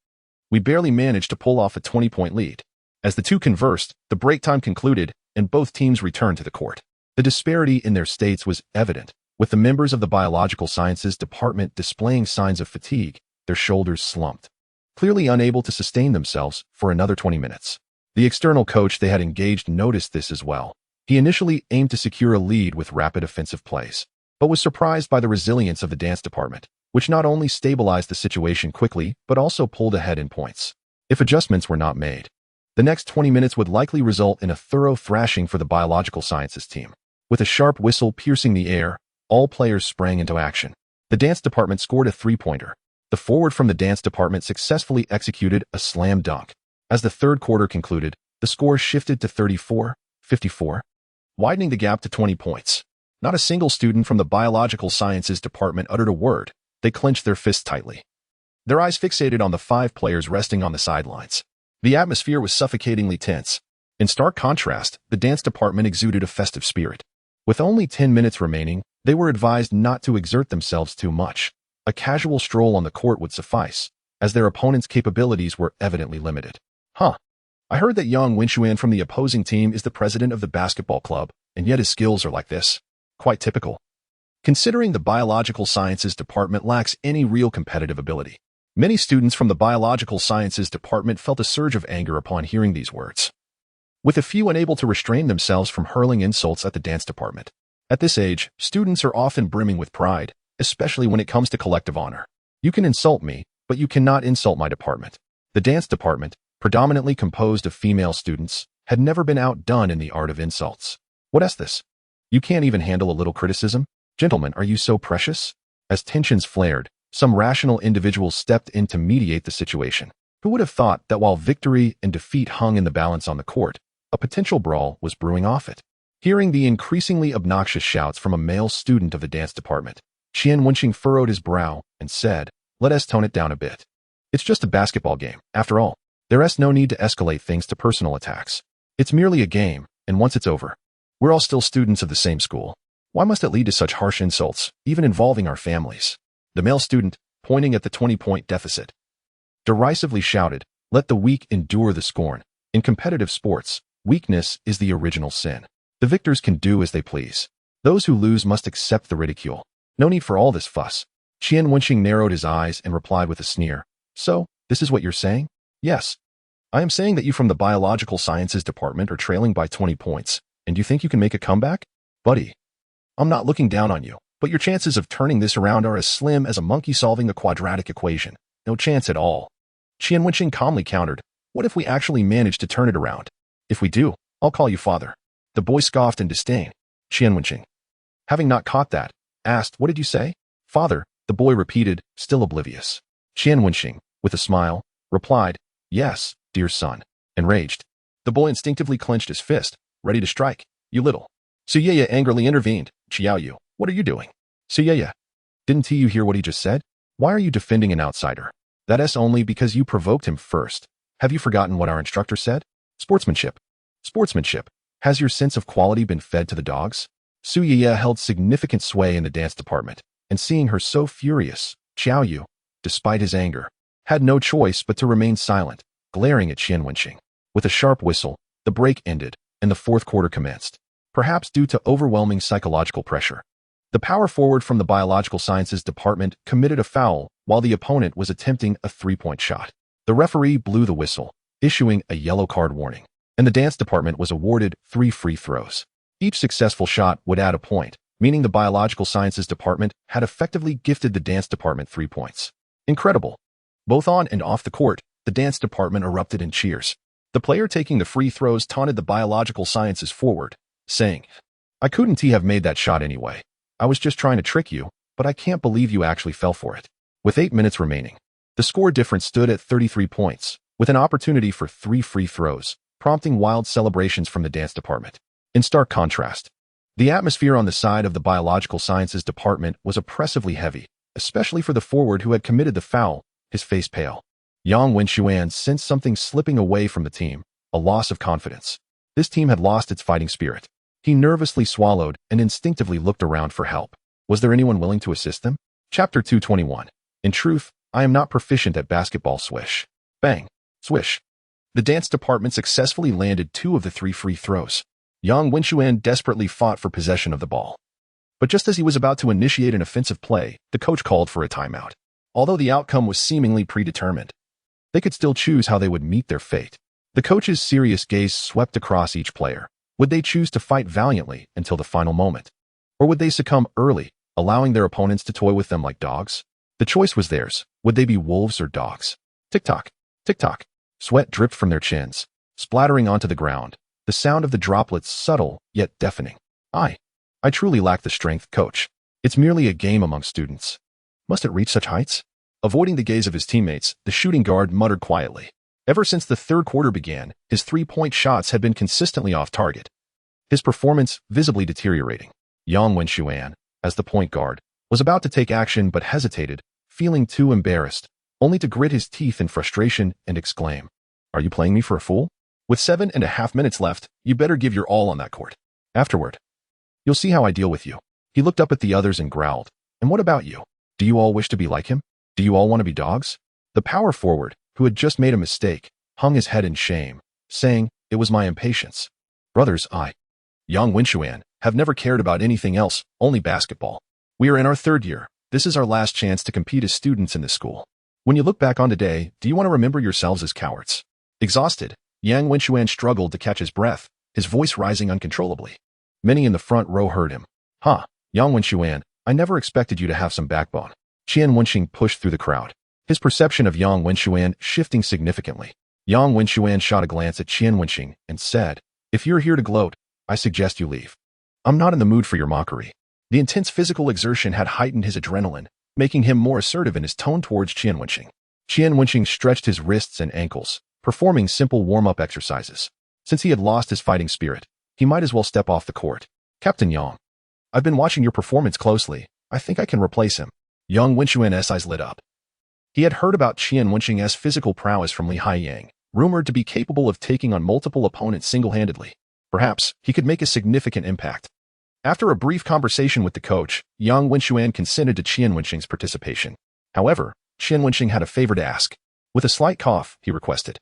we barely managed to pull off a 20-point lead. As the two conversed, the break time concluded, and both teams returned to the court. The disparity in their states was evident, with the members of the biological sciences department displaying signs of fatigue, their shoulders slumped, clearly unable to sustain themselves for another 20 minutes. The external coach they had engaged noticed this as well. He initially aimed to secure a lead with rapid offensive plays, but was surprised by the resilience of the dance department, which not only stabilized the situation quickly, but also pulled ahead in points. If adjustments were not made, the next 20 minutes would likely result in a thorough thrashing for the biological sciences team. With a sharp whistle piercing the air, all players sprang into action. The dance department scored a 3-pointer. The forward from the dance department successfully executed a slam dunk. As the third quarter concluded, the score shifted to 34-54, widening the gap to 20 points. Not a single student from the biological sciences department uttered a word. They clenched their fists tightly, their eyes fixated on the 5 players resting on the sidelines. The atmosphere was suffocatingly tense. In stark contrast, the dance department exuded a festive spirit. With only 10 minutes remaining, they were advised not to exert themselves too much. A casual stroll on the court would suffice, as their opponent's capabilities were evidently limited. "Huh. I heard that Yang Wenxuan from the opposing team is the president of the basketball club, and yet his skills are like this. Quite typical. Considering the biological sciences department lacks any real competitive ability." Many students from the biological sciences department felt a surge of anger upon hearing these words, with a few unable to restrain themselves from hurling insults at the dance department. At this age, students are often brimming with pride, especially when it comes to collective honor. You can insult me, but you cannot insult my department. The dance department, predominantly composed of female students, had never been outdone in the art of insults. What is this? You can't even handle a little criticism? Gentlemen, are you so precious? As tensions flared, some rational individuals stepped in to mediate the situation. Who would have thought that while victory and defeat hung in the balance on the court, a potential brawl was brewing off it? Hearing the increasingly obnoxious shouts from a male student of the dance department, Qian Wenxing furrowed his brow and said, "Let us tone it down a bit. It's just a basketball game, after all. There's no need to escalate things to personal attacks. It's merely a game, and once it's over, we're all still students of the same school. Why must it lead to such harsh insults, even involving our families?" The male student, pointing at the 20-point deficit, derisively shouted, "Let the weak endure the scorn. In competitive sports, weakness is the original sin. The victors can do as they please. Those who lose must accept the ridicule. No need for all this fuss." Qian Wenxing narrowed his eyes and replied with a sneer, "So, this is what you're saying?" "Yes. I am saying that you from the Biological Sciences Department are trailing by 20 points, and you think you can make a comeback? Buddy, I'm not looking down on you, but your chances of turning this around are as slim as a monkey solving a quadratic equation. No chance at all." Qian Wenxing calmly countered, "What if we actually manage to turn it around? If we do, I'll call you father." The boy scoffed in disdain. Qian Wenxing, having not caught that, asked, "What did you say?" "Father," the boy repeated, still oblivious. Qian Wenxing, with a smile, replied, "Yes, dear son." Enraged, the boy instinctively clenched his fist, ready to strike. "You little." Suyaya angrily intervened. "Qiaoyu, what are you doing?" "Suyaya, didn't you hear what he just said? Why are you defending an outsider? That's only because you provoked him first. Have you forgotten what our instructor said? Sportsmanship. Sportsmanship. Has your sense of quality been fed to the dogs?" Suyaya held significant sway in the dance department, and seeing her so furious, Qiaoyu, despite his anger, had no choice but to remain silent, glaring at Qian Wenxing. With a sharp whistle, the break ended, and the fourth quarter commenced. Perhaps due to overwhelming psychological pressure, the power forward from the Biological Sciences Department committed a foul while the opponent was attempting a three-point shot. The referee blew the whistle, issuing a yellow card warning, and the dance department was awarded 3 free throws. Each successful shot would add a point, meaning the Biological Sciences Department had effectively gifted the dance department 3 points. Incredible. Both on and off the court, the dance department erupted in cheers. The player taking the free throws taunted the Biological Sciences forward, saying, "I couldn't have made that shot anyway. I was just trying to trick you, but I can't believe you actually fell for it." With 8 minutes remaining, the score difference stood at 33 points, with an opportunity for 3 free throws, prompting wild celebrations from the dance department. In stark contrast, the atmosphere on the side of the Biological Sciences Department was oppressively heavy, especially for the forward who had committed the foul, his face pale. Yang Wenxuan sensed something slipping away from the team, a loss of confidence. This team had lost its fighting spirit. He nervously swallowed and instinctively looked around for help. Was there anyone willing to assist them? Chapter 221. In truth, I am not proficient at basketball. Swish. Bang. Swish. The dance department successfully landed 2 of the 3 free throws. Yang Wenxuan desperately fought for possession of the ball. But just as he was about to initiate an offensive play, the coach called for a timeout. Although the outcome was seemingly predetermined, they could still choose how they would meet their fate. The coach's serious gaze swept across each player. Would they choose to fight valiantly until the final moment? Or would they succumb early, allowing their opponents to toy with them like dogs? The choice was theirs. Would they be wolves or dogs? Tick-tock, tick-tock. Sweat dripped from their chins, splattering onto the ground, the sound of the droplets subtle yet deafening. I truly lack the strength, coach. It's merely a game among students. Must it reach such heights? Avoiding the gaze of his teammates, the shooting guard muttered quietly. Ever since the third quarter began, his 3-point shots had been consistently off target, his performance visibly deteriorating. Yang Wenxuan, as the point guard, was about to take action but hesitated, feeling too embarrassed, only to grit his teeth in frustration and exclaim, "Are you playing me for a fool? With 7.5 minutes left, you better give your all on that court. Afterward, you'll see how I deal with you." He looked up at the others and growled, "And what about you? Do you all wish to be like him? Do you all want to be dogs?" The power forward, who had just made a mistake, hung his head in shame, saying, "It was my impatience. Brothers, Yang Wenxuan, have never cared about anything else, only basketball. We are in our 3rd year. This is our last chance to compete as students in this school. When you look back on today, do you want to remember yourselves as cowards?" Exhausted, Yang Wenxuan struggled to catch his breath, his voice rising uncontrollably. Many in the front row heard him. Yang Wenxuan, I never expected you to have some backbone. Qian Wenxing pushed through the crowd, his perception of Yang Wenxuan shifting significantly. Yang Wenxuan shot a glance at Qian Wenxing and said, "If you're here to gloat, I suggest you leave. I'm not in the mood for your mockery." The intense physical exertion had heightened his adrenaline, making him more assertive in his tone towards Qian Wenxing. Qian Wenxing stretched his wrists and ankles, performing simple warm-up exercises. Since he had lost his fighting spirit, he might as well step off the court. "Captain Yang, I've been watching your performance closely. I think I can replace him." Yang Wenxuan's eyes lit up. He had heard about Qian Wenxing's physical prowess from Li Haiyang, rumored to be capable of taking on multiple opponents single-handedly. Perhaps he could make a significant impact. After a brief conversation with the coach, Yang Wenxuan consented to Qian Wenxing's participation. However, Qian Wenxing had a favor to ask. With a slight cough, he requested,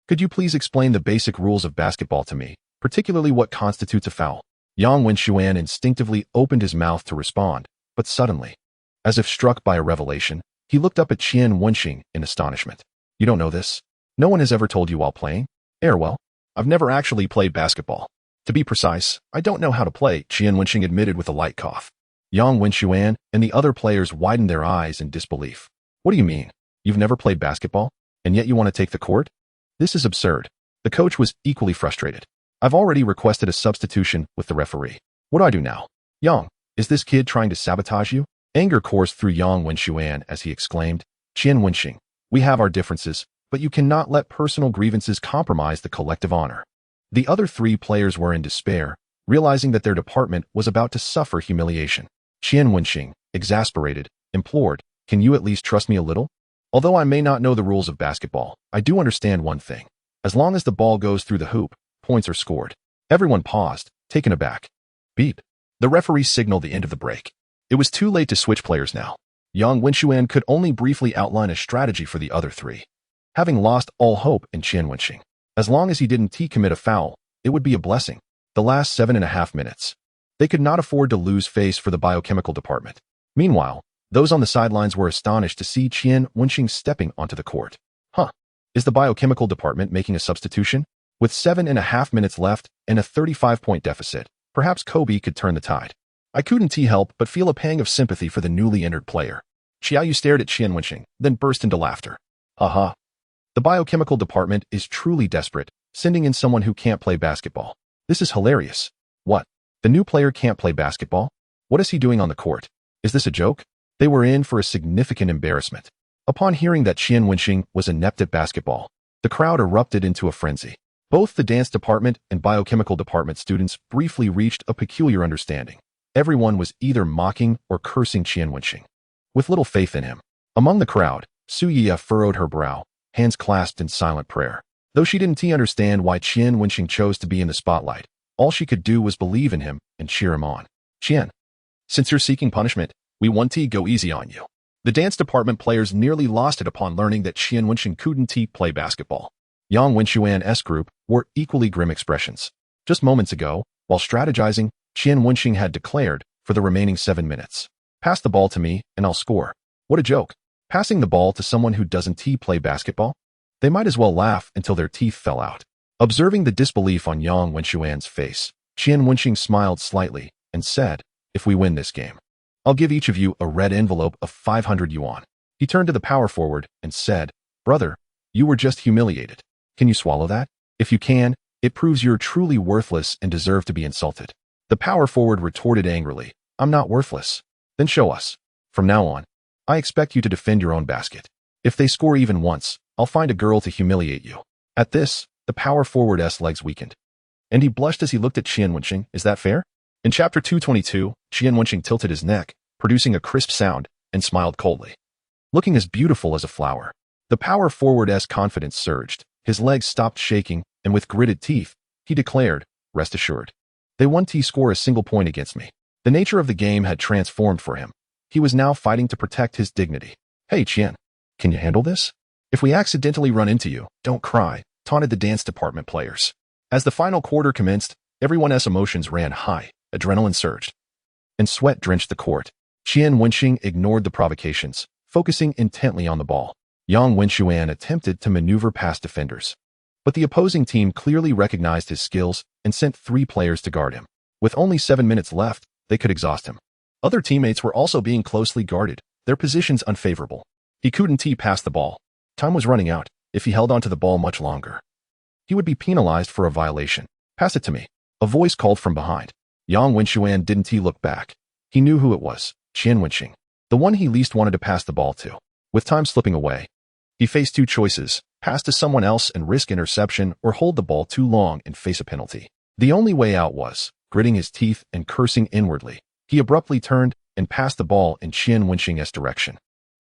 "Could you please explain the basic rules of basketball to me, particularly what constitutes a foul?" Yang Wenxuan instinctively opened his mouth to respond, but suddenly, as if struck by a revelation, he looked up at Qian Wenxing in astonishment. "You don't know this? No one has ever told you while playing?" "Well, I've never actually played basketball. To be precise, I don't know how to play," Qian Wenxing admitted with a light cough. Yang Wenxuan and the other players widened their eyes in disbelief. "What do you mean? You've never played basketball? And yet you want to take the court? This is absurd." The coach was equally frustrated. "I've already requested a substitution with the referee. What do I do now?" "Yang, is this kid trying to sabotage you?" Anger coursed through Yang Wenxuan as he exclaimed, "Qian Wenxing, we have our differences, but you cannot let personal grievances compromise the collective honor." The other three players were in despair, realizing that their department was about to suffer humiliation. Qian Wenxing, exasperated, implored, "Can you at least trust me a little? Although I may not know the rules of basketball, I do understand one thing. As long as the ball goes through the hoop, points are scored." Everyone paused, taken aback. Beep. The referee signaled the end of the break. It was too late to switch players now. Yang Wenxuan could only briefly outline a strategy for the other three. Having lost all hope in Qian Wenxing, as long as he didn't commit a foul, it would be a blessing. The last 7.5 minutes. They could not afford to lose face for the biochemical department. Meanwhile, those on the sidelines were astonished to see Qian Wenxing stepping onto the court. Is the biochemical department making a substitution? With 7.5 minutes left and a 35-point deficit, perhaps Kobe could turn the tide. I couldn't help but feel a pang of sympathy for the newly entered player. Xiaoyu stared at Qian Wenxing, then burst into laughter. "Haha. The biochemical department is truly desperate, sending in someone who can't play basketball. This is hilarious." "What? The new player can't play basketball? What is he doing on the court? Is this a joke?" They were in for a significant embarrassment. Upon hearing that Qian Wenxing was inept at basketball, the crowd erupted into a frenzy. Both the dance department and biochemical department students briefly reached a peculiar understanding. Everyone was either mocking or cursing Qian Wenxing, with little faith in him. Among the crowd, Su Yiya furrowed her brow, hands clasped in silent prayer. Though she didn't understand why Qian Wenxing chose to be in the spotlight, all she could do was believe in him and cheer him on. "Qian, since you're seeking punishment, we want to go easy on you." The dance department players nearly lost it upon learning that Qian Wenxing couldn't play basketball. Yang Wenxuan's group wore equally grim expressions. Just moments ago, while strategizing, Qian Wenxing had declared, for the remaining 7 minutes, "Pass the ball to me, and I'll score." What a joke. Passing the ball to someone who doesn't play basketball? They might as well laugh until their teeth fell out. Observing the disbelief on Yang Wenxuan's face, Qian Wenxing smiled slightly and said, "If we win this game, I'll give each of you a red envelope of 500 yuan. He turned to the power forward and said, "Brother, you were just humiliated. Can you swallow that? If you can, it proves you're truly worthless and deserve to be insulted." The power forward retorted angrily, "I'm not worthless." "Then show us. From now on, I expect you to defend your own basket. If they score even once, I'll find a girl to humiliate you." At this, the power forward's legs weakened, and he blushed as he looked at Qian Wenxing. "Is that fair?" In chapter 222, Qian Wenxing tilted his neck, producing a crisp sound, and smiled coldly. Looking as beautiful as a flower, the power forward's confidence surged, his legs stopped shaking, and with gritted teeth, he declared, "Rest assured, they won't score a single point against me." The nature of the game had transformed for him. He was now fighting to protect his dignity. "Hey, Qian, can you handle this? If we accidentally run into you, don't cry," taunted the dance department players. As the final quarter commenced, everyone's emotions ran high, adrenaline surged, and sweat drenched the court. Qian Wenxing ignored the provocations, focusing intently on the ball. Yang Wenxuan attempted to maneuver past defenders, but the opposing team clearly recognized his skills and sent 3 players to guard him. With only 7 minutes left, they could exhaust him. Other teammates were also being closely guarded, their positions unfavorable. He couldn't tee past the ball. Time was running out. If he held onto the ball much longer, he would be penalized for a violation. Pass it to me. A voice called from behind. Yang Wenxuan didn't he look back. He knew who it was, Qian Wenxing, the one he least wanted to pass the ball to. With time slipping away, he faced two choices: pass to someone else and risk interception, or hold the ball too long and face a penalty. The only way out was, gritting his teeth and cursing inwardly, he abruptly turned and passed the ball in Qian Wenxing's direction.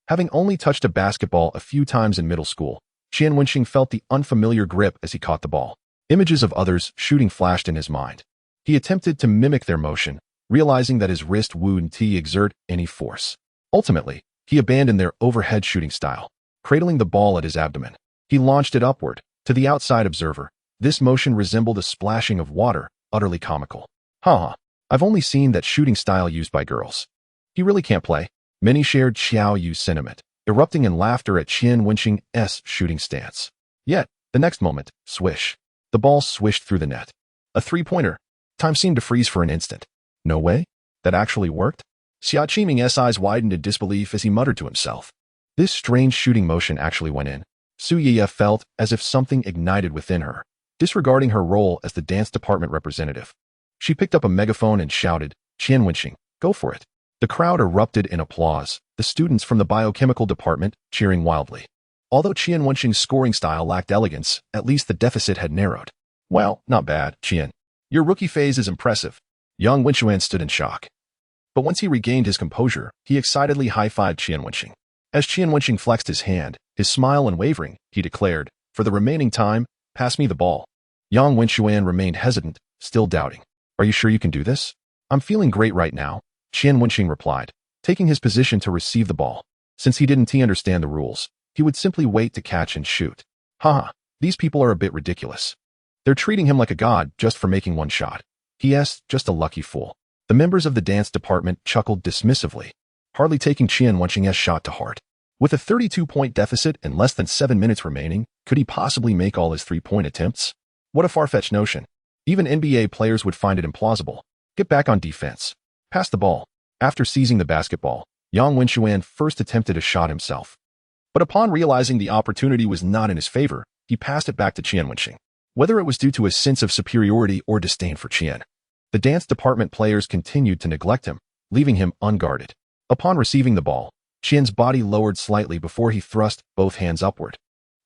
Having only touched a basketball a few times in middle school, Qian Wenxing felt the unfamiliar grip as he caught the ball. Images of others shooting flashed in his mind. He attempted to mimic their motion, realizing that his wrist wouldn't exert any force. Ultimately, he abandoned their overhead shooting style. Cradling the ball at his abdomen, he launched it upward. To the outside observer, this motion resembled a splashing of water, utterly comical. Haha, I've only seen that shooting style used by girls. He really can't play. Many shared Xiao Yu's sentiment, erupting in laughter at Qian Wenxing's shooting stance. Yet, the next moment, swish. The ball swished through the net. A three-pointer. Time seemed to freeze for an instant. No way? That actually worked? Xia Qiming's eyes widened in disbelief as he muttered to himself. This strange shooting motion actually went in. Su Yiya felt as if something ignited within her, disregarding her role as the dance department representative. She picked up a megaphone and shouted, "Qian Wenxing, go for it." The crowd erupted in applause, the students from the biochemical department cheering wildly. Although Qian Wenxing's scoring style lacked elegance, at least the deficit had narrowed. Well, not bad, Qian. Your rookie phase is impressive. Yang Wenxuan stood in shock. But once he regained his composure, he excitedly high-fived Qian Wenxing. As Qian Wenxing flexed his hand, his smile unwavering, he declared, "For the remaining time, pass me the ball." Yang Wenxuan remained hesitant, still doubting. "Are you sure you can do this?" "I'm feeling great right now," Qian Wenxing replied, taking his position to receive the ball. Since he didn't understand the rules, he would simply wait to catch and shoot. Haha, these people are a bit ridiculous. They're treating him like a god just for making one shot. He.S. just a lucky fool. The members of the dance department chuckled dismissively, hardly taking Qian Wenxing's shot to heart. With a 32-point deficit and less than 7 minutes remaining, could he possibly make all his three-point attempts? What a far-fetched notion. Even NBA players would find it implausible. Get back on defense. Pass the ball. After seizing the basketball, Yang Wenxuan first attempted a shot himself. But upon realizing the opportunity was not in his favor, he passed it back to Qian Wenxing. Whether it was due to a sense of superiority or disdain for Qian, the dance department players continued to neglect him, leaving him unguarded. Upon receiving the ball, Qian's body lowered slightly before he thrust both hands upward.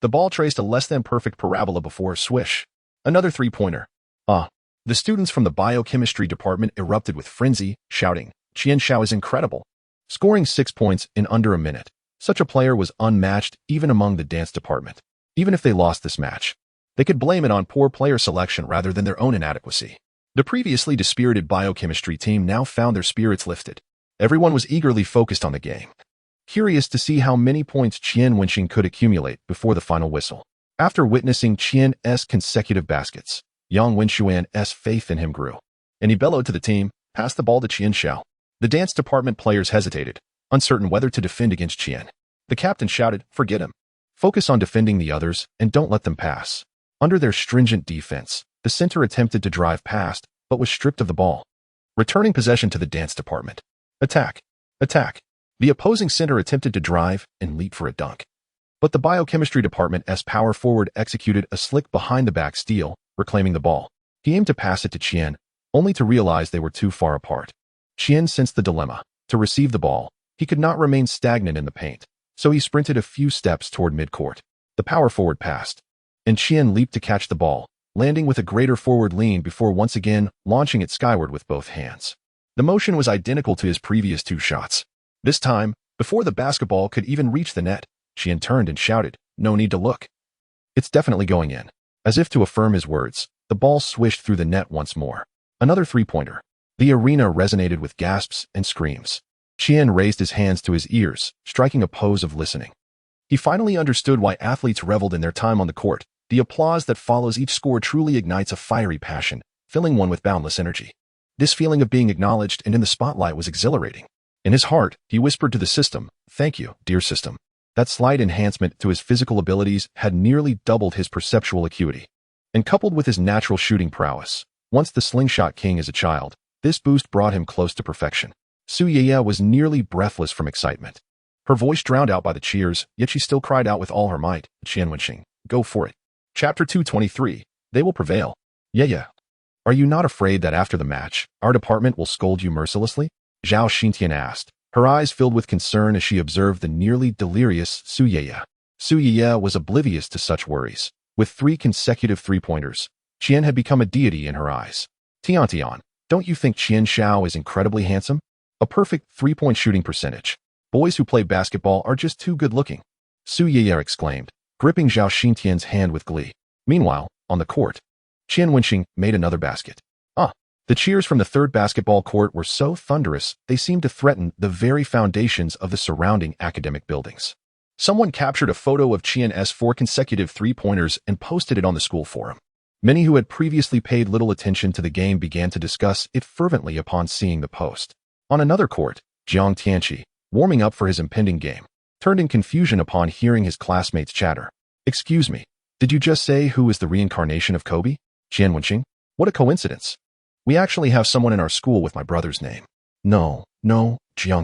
The ball traced a less-than-perfect parabola before a swish. Another three-pointer. The students from the biochemistry department erupted with frenzy, shouting, "Qian Xiao is incredible!" Scoring 6 points in under a minute. Such a player was unmatched even among the dance department. Even if they lost this match, they could blame it on poor player selection rather than their own inadequacy. The previously dispirited biochemistry team now found their spirits lifted. Everyone was eagerly focused on the game, curious to see how many points Qian Wenxing could accumulate before the final whistle. After witnessing Qian's consecutive baskets, Yang Wenxuan's faith in him grew, and he bellowed to the team, "Pass the ball to Qian Xiao." The dance department players hesitated, uncertain whether to defend against Qian. The captain shouted, "Forget him. Focus on defending the others and don't let them pass." Under their stringent defense, the center attempted to drive past, but was stripped of the ball, returning possession to the dance department. Attack! Attack! The opposing center attempted to drive and leap for a dunk. But the biochemistry department's power forward executed a slick behind-the-back steal, reclaiming the ball. He aimed to pass it to Qian, only to realize they were too far apart. Qian sensed the dilemma. To receive the ball, he could not remain stagnant in the paint, so he sprinted a few steps toward midcourt. The power forward passed, and Qian leaped to catch the ball, landing with a greater forward lean before once again launching it skyward with both hands. The motion was identical to his previous two shots. This time, before the basketball could even reach the net, Qian turned and shouted, "No need to look. It's definitely going in." As if to affirm his words, the ball swished through the net once more. Another three-pointer. The arena resonated with gasps and screams. Qian raised his hands to his ears, striking a pose of listening. He finally understood why athletes reveled in their time on the court. The applause that follows each score truly ignites a fiery passion, filling one with boundless energy. This feeling of being acknowledged and in the spotlight was exhilarating. In his heart, he whispered to the system, "Thank you, dear system." That slight enhancement to his physical abilities had nearly doubled his perceptual acuity. And coupled with his natural shooting prowess, once the slingshot king as a child, this boost brought him close to perfection. Su Yiya was nearly breathless from excitement. Her voice drowned out by the cheers, yet she still cried out with all her might, Qian Wenxing, go for it. Chapter 223. They will prevail. Yeah. Are you not afraid that after the match, our department will scold you mercilessly? Zhao Xintian asked, her eyes filled with concern as she observed the nearly delirious Su Yeye. Su Yeye was oblivious to such worries. With 3 consecutive three-pointers, Qian had become a deity in her eyes. Tian, don't you think Qian Xiao is incredibly handsome? A perfect 3-point shooting percentage. Boys who play basketball are just too good-looking. Su Yeye exclaimed, gripping Zhao Xintian's hand with glee. Meanwhile, on the court, Qian Wenxing made another basket. The cheers from the third basketball court were so thunderous, they seemed to threaten the very foundations of the surrounding academic buildings. Someone captured a photo of Qian's 4 consecutive three-pointers and posted it on the school forum. Many who had previously paid little attention to the game began to discuss it fervently upon seeing the post. On another court, Jiang Tianqi, warming up for his impending game, turned in confusion upon hearing his classmates chatter. Excuse me, did you just say who is the reincarnation of Kobe? Qian Wenxing? What a coincidence. We actually have someone in our school with my brother's name. No, Jiang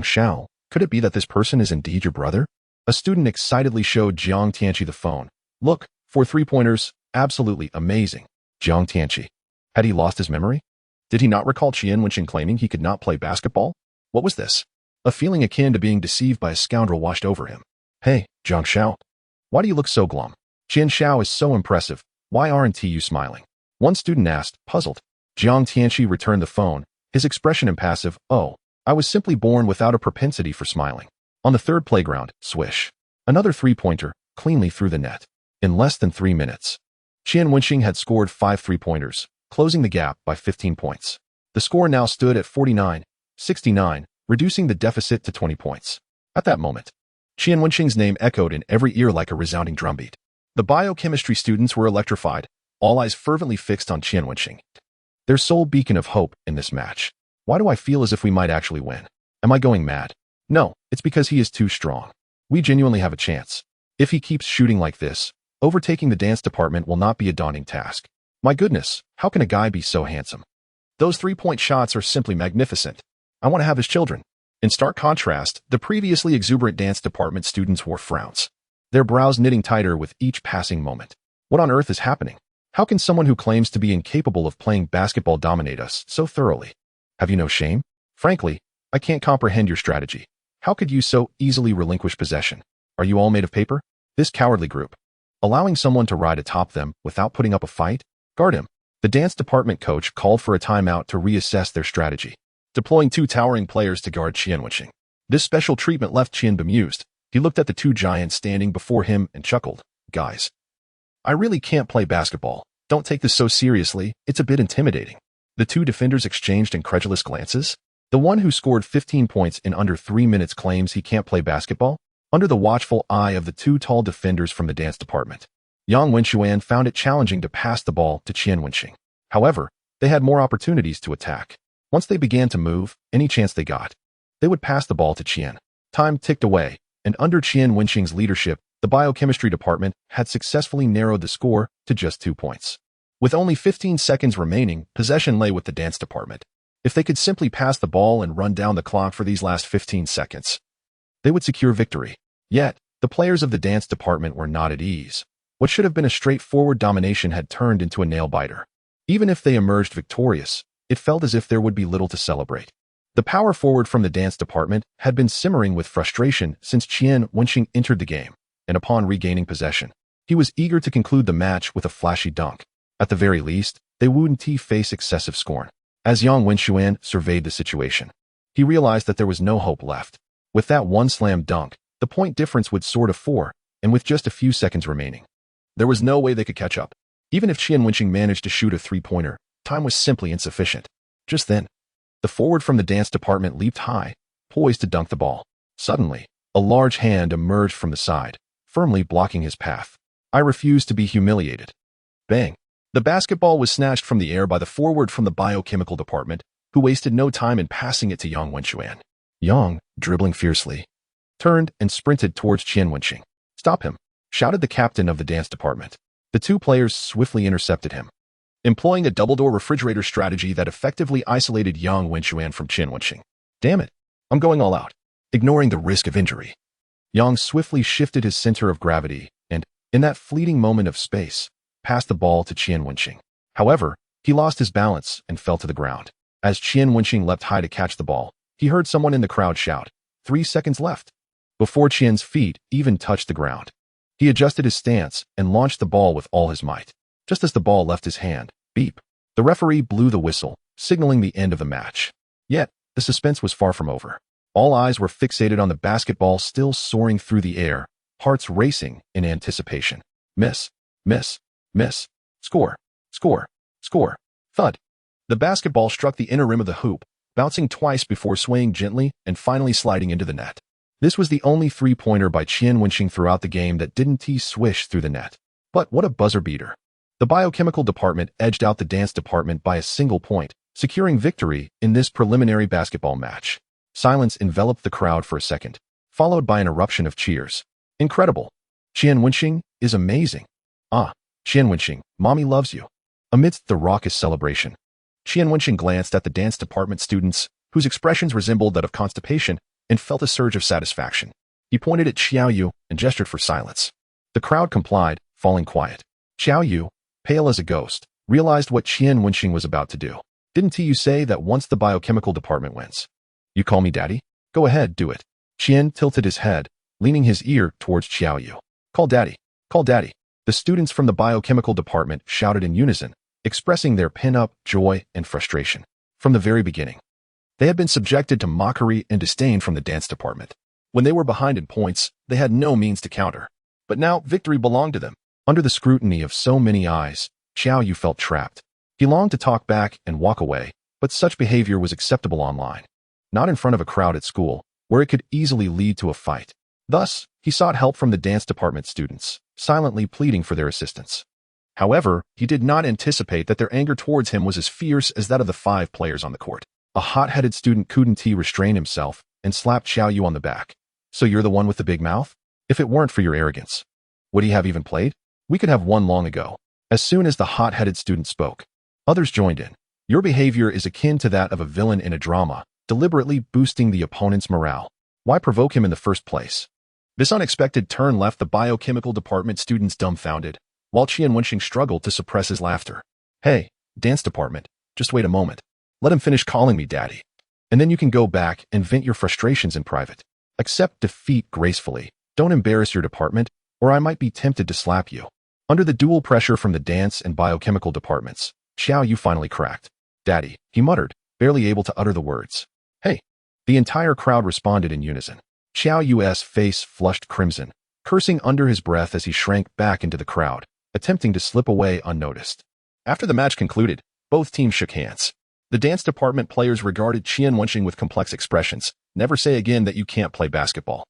Xiao. Could it be that this person is indeed your brother? A student excitedly showed Jiang Tianqi the phone. Look, 4 three-pointers, absolutely amazing. Jiang Tianqi. Had he lost his memory? Did he not recall Qian Wenxing claiming he could not play basketball? What was this? A feeling akin to being deceived by a scoundrel washed over him. Hey, Jiang Xiao. Why do you look so glum? Qian Xiao is so impressive. Why aren't you smiling? One student asked, puzzled. Jiang Tianqi returned the phone, his expression impassive. Oh, I was simply born without a propensity for smiling. On the third playground, swish. Another three-pointer, cleanly through the net. In less than 3 minutes, Qian Wenxing had scored 5 three-pointers, closing the gap by 15 points. The score now stood at 49-69, reducing the deficit to 20 points. At that moment, Qian Wenxing's name echoed in every ear like a resounding drumbeat. The biochemistry students were electrified, all eyes fervently fixed on Qian Wenxing, their sole beacon of hope in this match. Why do I feel as if we might actually win? Am I going mad? No, it's because he is too strong. We genuinely have a chance. If he keeps shooting like this, overtaking the dance department will not be a daunting task. My goodness, how can a guy be so handsome? Those 3-point shots are simply magnificent. I want to have his children. In stark contrast, the previously exuberant dance department students wore frowns, their brows knitting tighter with each passing moment. What on earth is happening? How can someone who claims to be incapable of playing basketball dominate us so thoroughly? Have you no shame? Frankly, I can't comprehend your strategy. How could you so easily relinquish possession? Are you all made of paper? This cowardly group, allowing someone to ride atop them without putting up a fight? Guard him. The dance department coach called for a timeout to reassess their strategy, deploying 2 towering players to guard Qian Wenxing. This special treatment left Qian bemused. He looked at the 2 giants standing before him and chuckled. Guys, I really can't play basketball. Don't take this so seriously, it's a bit intimidating. The 2 defenders exchanged incredulous glances. The one who scored 15 points in under 3 minutes claims he can't play basketball, under the watchful eye of the 2 tall defenders from the dance department. Yang Wenxuan found it challenging to pass the ball to Qian Wenxing. However, they had more opportunities to attack. Once they began to move, any chance they got, they would pass the ball to Qian. Time ticked away, and under Qian Wenxing's leadership, the biochemistry department had successfully narrowed the score to just 2 points. With only 15 seconds remaining, possession lay with the dance department. If they could simply pass the ball and run down the clock for these last 15 seconds, they would secure victory. Yet, the players of the dance department were not at ease. What should have been a straightforward domination had turned into a nail-biter. Even if they emerged victorious, it felt as if there would be little to celebrate. The power forward from the dance department had been simmering with frustration since Qian Wenxing entered the game, and upon regaining possession, he was eager to conclude the match with a flashy dunk. At the very least, they wouldn't face excessive scorn. As Yang Wenxuan surveyed the situation, he realized that there was no hope left. With that one slam dunk, the point difference would soar to 4, and with just a few seconds remaining, there was no way they could catch up. Even if Qian Wenxing managed to shoot a 3-pointer, time was simply insufficient. Just then, the forward from the dance department leaped high, poised to dunk the ball. Suddenly, a large hand emerged from the side, firmly blocking his path. I refuse to be humiliated. Bang! The basketball was snatched from the air by the forward from the biochemical department, who wasted no time in passing it to Yang Wenxuan. Yang, dribbling fiercely, turned and sprinted towards Qian Wenxing. Stop him! Shouted the captain of the dance department. The 2 players swiftly intercepted him, employing a double-door refrigerator strategy that effectively isolated Yang Wenxuan from Qian Wenxing. Damn it! I'm going all out, ignoring the risk of injury. Yang swiftly shifted his center of gravity and, in that fleeting moment of space, passed the ball to Qian Wenxing. However, he lost his balance and fell to the ground. As Qian Wenxing leapt high to catch the ball, he heard someone in the crowd shout, 3 seconds left. Before Qian's feet even touched the ground, he adjusted his stance and launched the ball with all his might. Just as the ball left his hand, beep, the referee blew the whistle, signaling the end of the match. Yet, the suspense was far from over. All eyes were fixated on the basketball still soaring through the air, hearts racing in anticipation. Miss, miss, miss, score, score, score, thud. The basketball struck the inner rim of the hoop, bouncing twice before swaying gently and finally sliding into the net. This was the only three-pointer by Qian Wenxing throughout the game that didn't swish through the net. But what a buzzer beater. The biochemical department edged out the dance department by a single point, securing victory in this preliminary basketball match. Silence enveloped the crowd for a second, followed by an eruption of cheers. Incredible. Qian Wenxing is amazing. Ah, Qian Wenxing, mommy loves you. Amidst the raucous celebration, Qian Wenxing glanced at the dance department students, whose expressions resembled that of constipation, and felt a surge of satisfaction. He pointed at Xiao Yu and gestured for silence. The crowd complied, falling quiet. Xiao Yu, pale as a ghost, realized what Qian Wenxing was about to do. Didn't you say that once the biochemical department wins, you call me daddy? Go ahead, do it. Qian tilted his head, leaning his ear towards Xiao Yu. Call daddy, call daddy. The students from the biochemical department shouted in unison, expressing their pent-up joy and frustration. From the very beginning, they had been subjected to mockery and disdain from the dance department. When they were behind in points, they had no means to counter. But now victory belonged to them. Under the scrutiny of so many eyes, Xiao Yu felt trapped. He longed to talk back and walk away, but such behavior was acceptable online, not in front of a crowd at school, where it could easily lead to a fight. Thus, he sought help from the dance department students, silently pleading for their assistance. However, he did not anticipate that their anger towards him was as fierce as that of the 5 players on the court. A hot-headed student couldn't restrain himself and slapped Xiao Yu on the back. So you're the one with the big mouth? If it weren't for your arrogance, would he have even played? We could have won long ago. As soon as the hot-headed student spoke, others joined in. Your behavior is akin to that of a villain in a drama, deliberately boosting the opponent's morale. Why provoke him in the first place? This unexpected turn left the biochemical department students dumbfounded, while Qian Wenxing struggled to suppress his laughter. Hey, dance department, just wait a moment. Let him finish calling me daddy. And then you can go back and vent your frustrations in private. Accept defeat gracefully. Don't embarrass your department, or I might be tempted to slap you. Under the dual pressure from the dance and biochemical departments, Xiao Yu finally cracked. Daddy, he muttered, barely able to utter the words. Hey. The entire crowd responded in unison. Xiao Yu's face flushed crimson, cursing under his breath as he shrank back into the crowd, attempting to slip away unnoticed. After the match concluded, both teams shook hands. The dance department players regarded Qian Wenxing with complex expressions. Never say again that you can't play basketball.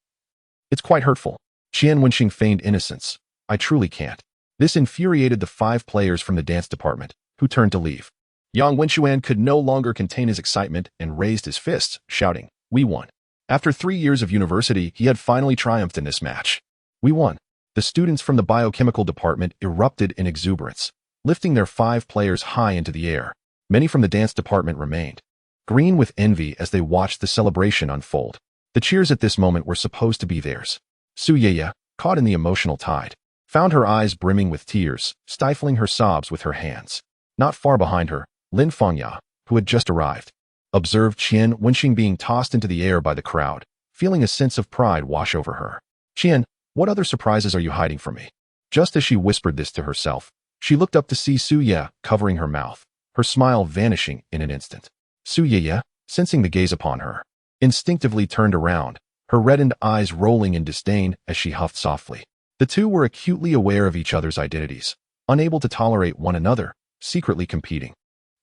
It's quite hurtful. Qian Wenxing feigned innocence. I truly can't. This infuriated the 5 players from the dance department, who turned to leave. Yang Wenxuan could no longer contain his excitement and raised his fists, shouting, We won. After 3 years of university, he had finally triumphed in this match. We won. The students from the biochemical department erupted in exuberance, lifting their 5 players high into the air. Many from the dance department remained, green with envy as they watched the celebration unfold. The cheers at this moment were supposed to be theirs. Su Yeye, caught in the emotional tide, found her eyes brimming with tears, stifling her sobs with her hands. Not far behind her, Lin Fangya, who had just arrived, observed Qian Wenxing being tossed into the air by the crowd, feeling a sense of pride wash over her. Qian, what other surprises are you hiding from me? Just as she whispered this to herself, she looked up to see Su Yeye covering her mouth, her smile vanishing in an instant. Su Yeye, sensing the gaze upon her, instinctively turned around, her reddened eyes rolling in disdain as she huffed softly. The two were acutely aware of each other's identities, unable to tolerate one another, secretly competing.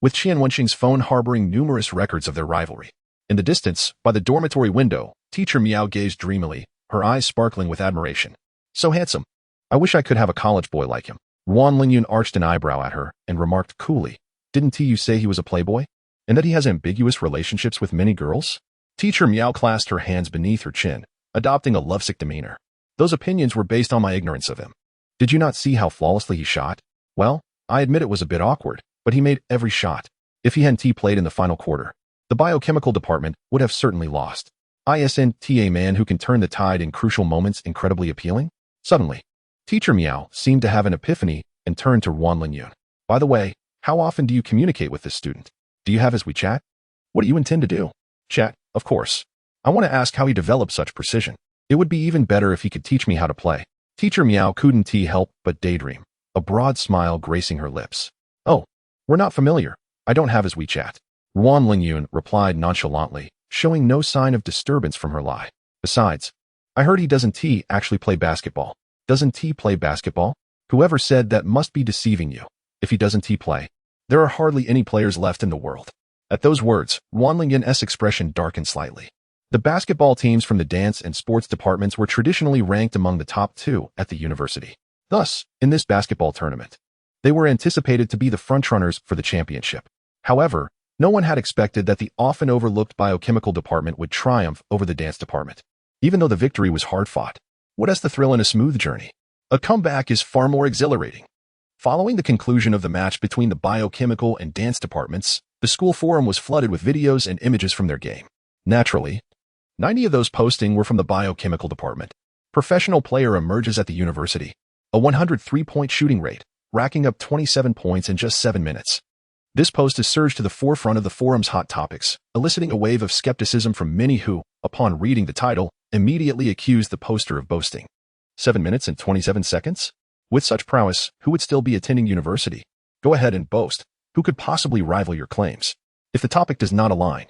With Qian Wenxing's phone harboring numerous records of their rivalry. In the distance, by the dormitory window, teacher Miao gazed dreamily, her eyes sparkling with admiration. So handsome. I wish I could have a college boy like him. Wan Lingyun arched an eyebrow at her and remarked coolly, Didn't you say he was a playboy? And that he has ambiguous relationships with many girls? Teacher Miao clasped her hands beneath her chin, adopting a lovesick demeanor. Those opinions were based on my ignorance of him. Did you not see how flawlessly he shot? Well, I admit it was a bit awkward, but he made every shot. If he hadn't played in the final quarter, the biochemical department would have certainly lost. Isn't a man who can turn the tide in crucial moments incredibly appealing? Suddenly, Teacher Meow seemed to have an epiphany and turned to Wan Lingyun. By the way, how often do you communicate with this student? Do you have his WeChat? What do you intend to do? Chat, of course. I want to ask how he developed such precision. It would be even better if he could teach me how to play. Teacher Meow couldn't help but daydream, a broad smile gracing her lips. Oh, we're not familiar. I don't have his WeChat. Wan Lingyun replied nonchalantly, showing no sign of disturbance from her lie. Besides, I heard he doesn't actually play basketball. Doesn't he play basketball? Whoever said that must be deceiving you. If he doesn't play, there are hardly any players left in the world. At those words, Wan Lingyun's expression darkened slightly. The basketball teams from the dance and sports departments were traditionally ranked among the top 2 at the university. Thus, in this basketball tournament, they were anticipated to be the frontrunners for the championship. However, no one had expected that the often overlooked biochemical department would triumph over the dance department. Even though the victory was hard-fought, what has the thrill in a smooth journey? A comeback is far more exhilarating. Following the conclusion of the match between the biochemical and dance departments, the school forum was flooded with videos and images from their game. Naturally, 90 of those posting were from the biochemical department. Professional player emerges at the university. A 103-point shooting rate, racking up 27 points in just 7 minutes. This post has surged to the forefront of the forum's hot topics, eliciting a wave of skepticism from many who, upon reading the title, immediately accused the poster of boasting. 7 minutes and 27 seconds? With such prowess, who would still be attending university? Go ahead and boast. Who could possibly rival your claims? If the topic does not align,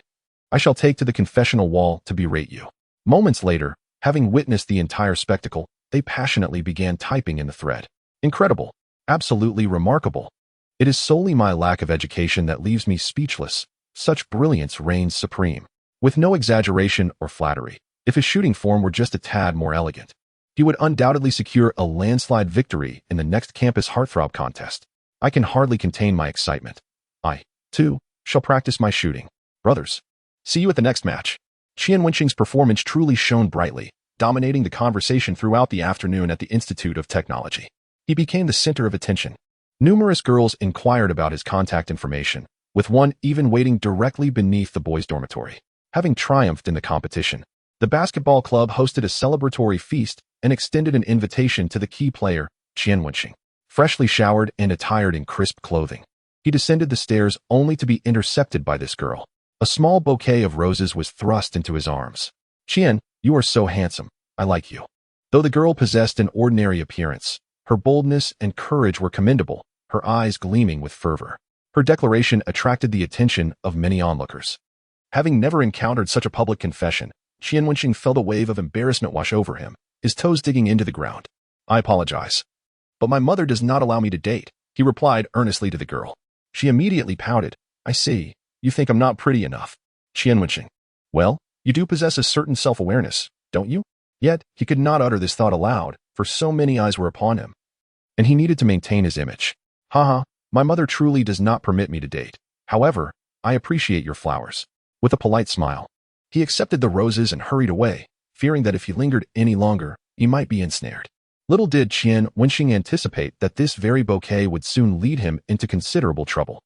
I shall take to the confessional wall to berate you. Moments later, having witnessed the entire spectacle, they passionately began typing in the thread. Incredible. Absolutely remarkable. It is solely my lack of education that leaves me speechless. Such brilliance reigns supreme. With no exaggeration or flattery, if his shooting form were just a tad more elegant, he would undoubtedly secure a landslide victory in the next campus heartthrob contest. I can hardly contain my excitement. I, too, shall practice my shooting. Brothers, see you at the next match. Qian Wenxing's performance truly shone brightly, dominating the conversation throughout the afternoon at the Institute of Technology. He became the center of attention. Numerous girls inquired about his contact information, with one even waiting directly beneath the boys' dormitory. Having triumphed in the competition, the basketball club hosted a celebratory feast and extended an invitation to the key player, Qian Wenxing. Freshly showered and attired in crisp clothing, he descended the stairs only to be intercepted by this girl. A small bouquet of roses was thrust into his arms. Qian, you are so handsome. I like you. Though the girl possessed an ordinary appearance, her boldness and courage were commendable, her eyes gleaming with fervor. Her declaration attracted the attention of many onlookers. Having never encountered such a public confession, Qian Wenxing felt a wave of embarrassment wash over him, his toes digging into the ground. I apologize, but my mother does not allow me to date, he replied earnestly to the girl. She immediately pouted. I see. You think I'm not pretty enough. Qian Wenxing. Well, you do possess a certain self-awareness, don't you? Yet, he could not utter this thought aloud, for so many eyes were upon him, and he needed to maintain his image. Haha, my mother truly does not permit me to date. However, I appreciate your flowers. With a polite smile, he accepted the roses and hurried away, fearing that if he lingered any longer, he might be ensnared. Little did Qian Wenxing anticipate that this very bouquet would soon lead him into considerable trouble.